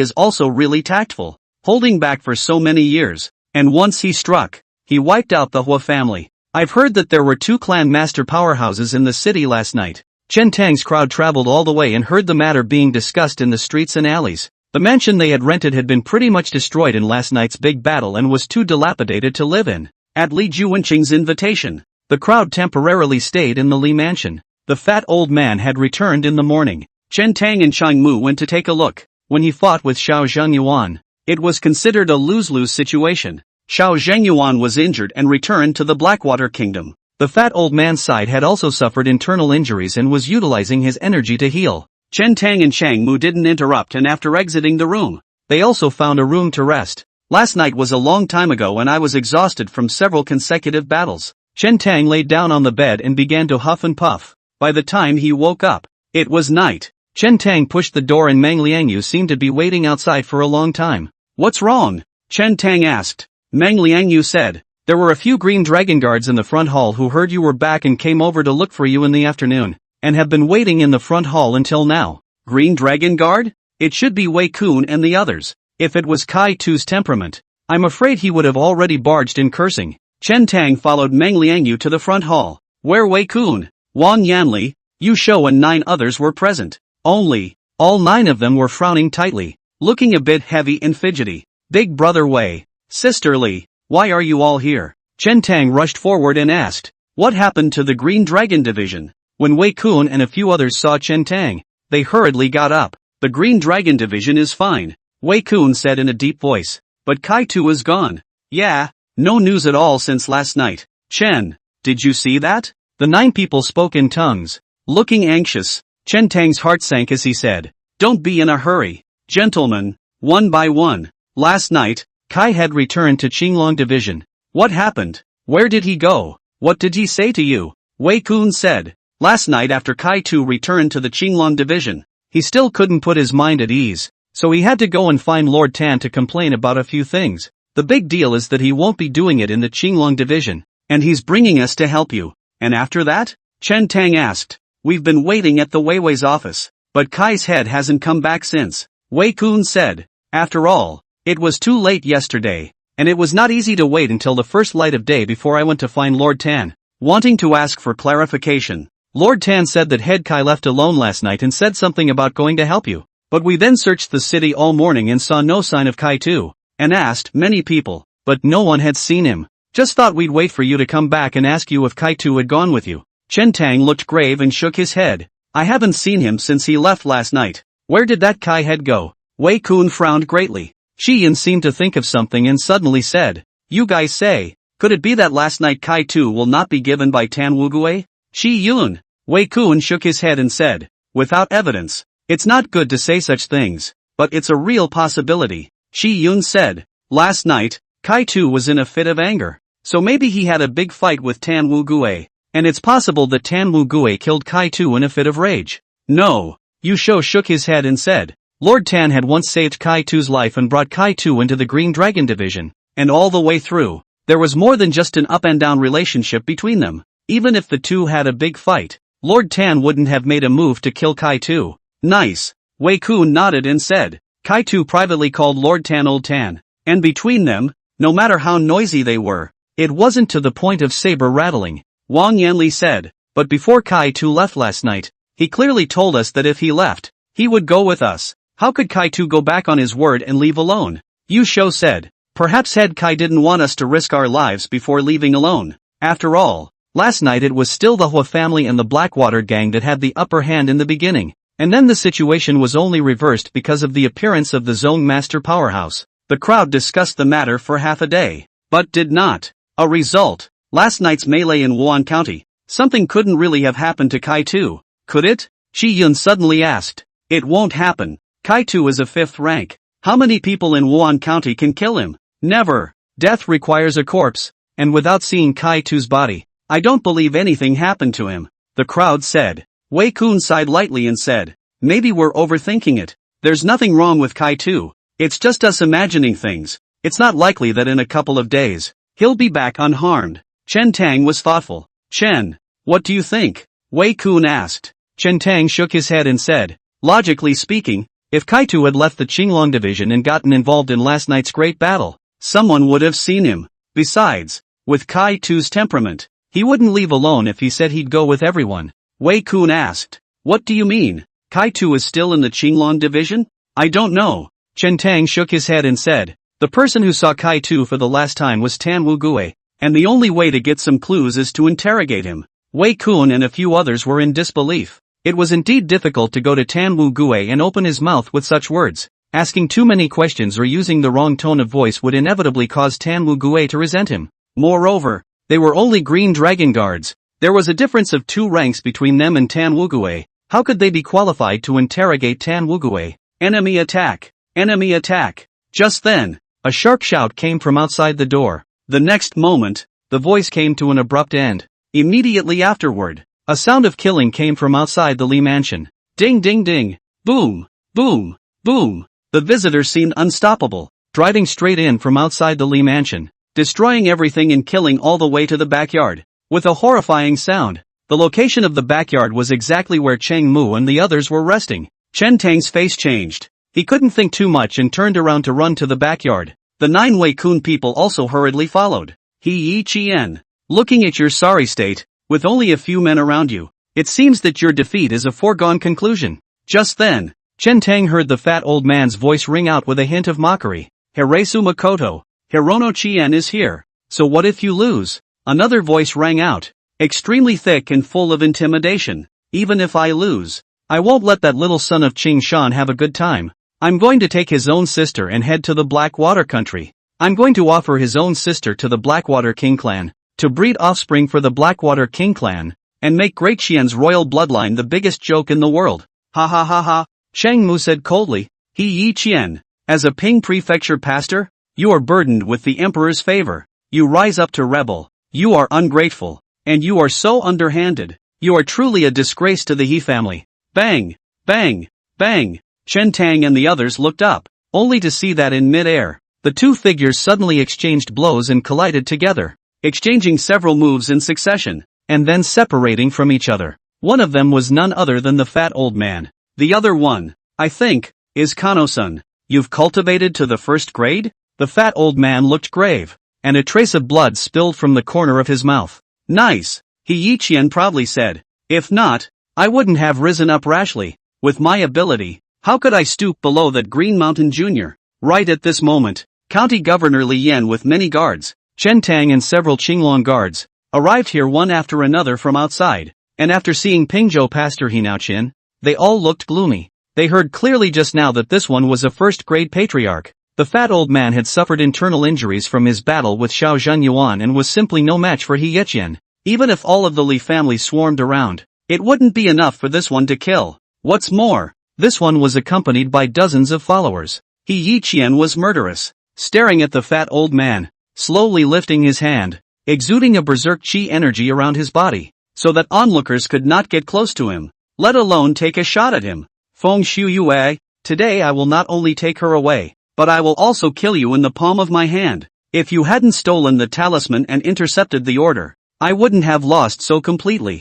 is also really tactful, holding back for so many years, and once he struck, he wiped out the Hua family. I've heard that there were two clan master powerhouses in the city last night. Chen Tang's crowd traveled all the way and heard the matter being discussed in the streets and alleys. The mansion they had rented had been pretty much destroyed in last night's big battle and was too dilapidated to live in. At Li Juwenqing's invitation, the crowd temporarily stayed in the Li mansion. The fat old man had returned in the morning. Chen Tang and Chang Mu went to take a look. When he fought with Xiao Zhengyuan, it was considered a lose-lose situation. Xiao Zhengyuan was injured and returned to the Blackwater Kingdom. The fat old man's side had also suffered internal injuries and was utilizing his energy to heal. Chen Tang and Chang Mu didn't interrupt, and after exiting the room, they also found a room to rest. Last night was a long time ago and I was exhausted from several consecutive battles. Chen Tang laid down on the bed and began to huff and puff. By the time he woke up, it was night. Chen Tang pushed the door and Mang Liangyu seemed to be waiting outside for a long time. What's wrong? Chen Tang asked. Mang Liangyu said, there were a few green dragon guards in the front hall who heard you were back and came over to look for you in the afternoon, and have been waiting in the front hall until now. Green dragon guard? It should be Wei Kun and the others. If it was Kai Tu's temperament, I'm afraid he would have already barged in cursing. Chen Tang followed Mang Liangyu to the front hall, where Wei Kun, Wang Yanli, Yu Shou and 9 others were present. Only, all 9 of them were frowning tightly, looking a bit heavy and fidgety. Big brother Wei, sister Li, why are you all here? Chen Tang rushed forward and asked, what happened to the Green Dragon Division? When Wei Kun and a few others saw Chen Tang, they hurriedly got up. The Green Dragon Division is fine, Wei Kun said in a deep voice, but Kai Tu is gone. Yeah, no news at all since last night. Chen, did you see that? The 9 people spoke in tongues, looking anxious. Chen Tang's heart sank as he said, don't be in a hurry. Gentlemen, one by one. Last night, Kai had returned to Qinglong Division. What happened? Where did he go? What did he say to you? Wei Kun said. Last night after Kai Tu returned to the Qinglong Division, he still couldn't put his mind at ease. so he had to go and find Lord Tan to complain about a few things. The big deal is that he won't be doing it in the Qinglong division, and he's bringing us to help you. And after that? Chen Tang asked. We've been waiting at the Weiwei's office, but Kai's head hasn't come back since. Wei Kun said. After all, it was too late yesterday, and it was not easy to wait until the first light of day before I went to find Lord Tan. Wanting to ask for clarification, Lord Tan said that head Kai left alone last night and said something about going to help you. But we then searched the city all morning and saw no sign of Kai too, and asked many people, but no one had seen him. Just thought we'd wait for you to come back and ask you if Kai too had gone with you. Chen Tang looked grave and shook his head. I haven't seen him since he left last night. Where did that Kai head go? Wei Kun frowned greatly. Shi Yin seemed to think of something and suddenly said, you guys say, could it be that last night Kai too will not be given by Tan Wugui? Shi Yun. Wei Kun shook his head and said, without evidence, it's not good to say such things, but it's a real possibility. Shi Yun said, last night, Kai too was in a fit of anger, so maybe he had a big fight with Tan Wugui. And it's possible that Tan Wugui killed Kai too in a fit of rage. No. Yu Shou shook his head and said, Lord Tan had once saved Kai too's life and brought Kai too into the Green Dragon division, and all the way through, there was more than just an up and down relationship between them. Even if the two had a big fight, Lord Tan wouldn't have made a move to kill Kai too. Nice. Wei Kun nodded and said, Kai too privately called Lord Tan Old Tan, and between them, no matter how noisy they were, it wasn't to the point of saber rattling. Wang Yanli said, but before Kai too left last night, he clearly told us that if he left, he would go with us. How could Kai too go back on his word and leave alone? Yu Shou said, perhaps head Kai didn't want us to risk our lives before leaving alone. After all, last night it was still the Hua family and the Blackwater gang that had the upper hand in the beginning, and then the situation was only reversed because of the appearance of the Zone Master Powerhouse. The crowd discussed the matter for half a day, but did not. A result. Last night's melee in Wan County, something couldn't really have happened to Kai too, could it? Shi Yun suddenly asked. It won't happen. Kai too is a 5th rank. How many people in Wan County can kill him? Never. Death requires a corpse, and without seeing Kai too's body, I don't believe anything happened to him. The crowd said. Wei Kun sighed lightly and said, maybe we're overthinking it. There's nothing wrong with Kai too. It's just us imagining things. It's not likely that in a couple of days, he'll be back unharmed. Chen Tang was thoughtful. Chen, what do you think? Wei Kun asked. Chen Tang shook his head and said, logically speaking, if Kai too had left the Qinglong division and gotten involved in last night's great battle, someone would have seen him. Besides, with Kai too's temperament, he wouldn't leave alone if he said he'd go with everyone. Wei Kun asked, what do you mean? Kai too is still in the Qinglong division? I don't know. Chen Tang shook his head and said, the person who saw Kai too for the last time was Tan Wugui. And the only way to get some clues is to interrogate him. Wei Kun and a few others were in disbelief. It was indeed difficult to go to Tan Wugui and open his mouth with such words. Asking too many questions or using the wrong tone of voice would inevitably cause Tan Wugui to resent him. Moreover, they were only Green Dragon guards. There was a difference of 2 ranks between them and Tan Wugui. How could they be qualified to interrogate Tan Wugui? Enemy attack! Enemy attack! Just then, a sharp shout came from outside the door. The next moment, the voice came to an abrupt end. Immediately afterward, a sound of killing came from outside the Li mansion. Ding ding ding! Boom! Boom! Boom! The visitors seemed unstoppable, driving straight in from outside the Li mansion, destroying everything and killing all the way to the backyard. With a horrifying sound, the location of the backyard was exactly where Cheng Mu and the others were resting. Chen Tang's face changed. He couldn't think too much and turned around to run to the backyard. The 9 Wei Kun people also hurriedly followed. He Yi Chien. Looking at your sorry state, with only a few men around you, it seems that your defeat is a foregone conclusion. Just then, Chen Tang heard the fat old man's voice ring out with a hint of mockery. Hiresu Makoto, Hirono Chien is here. So what if you lose? Another voice rang out, extremely thick and full of intimidation. Even if I lose, I won't let that little son of Qing Shan have a good time. I'm going to take his own sister and head to the Blackwater country. I'm going to offer his own sister to the Blackwater King clan, to breed offspring for the Blackwater King clan, and make Great Xian's royal bloodline the biggest joke in the world. Ha ha ha ha, Cheng Mu said coldly. He Yi Qian, as a Ping Prefecture pastor, you are burdened with the emperor's favor. You rise up to rebel. You are ungrateful, and you are so underhanded. You are truly a disgrace to the He family. Bang! Bang! Bang! Chen Tang and the others looked up, only to see that in mid-air, the two figures suddenly exchanged blows and collided together, exchanging several moves in succession, and then separating from each other. One of them was none other than the fat old man. The other one, I think, is Kano-san. You've cultivated to the first grade? The fat old man looked grave, and a trace of blood spilled from the corner of his mouth. Nice, He Yiqian proudly said. If not, I wouldn't have risen up rashly. With my ability, how could I stoop below that Green Mountain Jr.? Right at this moment, County Governor Li Yan with many guards, Chen Tang and several Qinglong guards, arrived here one after another from outside, and after seeing Pingzhou Pastor Hinaoqin, they all looked gloomy. They heard clearly just now that this one was a first-grade patriarch. The fat old man had suffered internal injuries from his battle with Xiao Zhenyuan and was simply no match for He Yiqian. Even if all of the Li family swarmed around, it wouldn't be enough for this one to kill. What's more, this one was accompanied by dozens of followers. He Yiqian was murderous, staring at the fat old man, slowly lifting his hand, exuding a berserk chi energy around his body, so that onlookers could not get close to him, let alone take a shot at him. Feng Shu Yue, today I will not only take her away, but I will also kill you in the palm of my hand. If you hadn't stolen the talisman and intercepted the order, I wouldn't have lost so completely.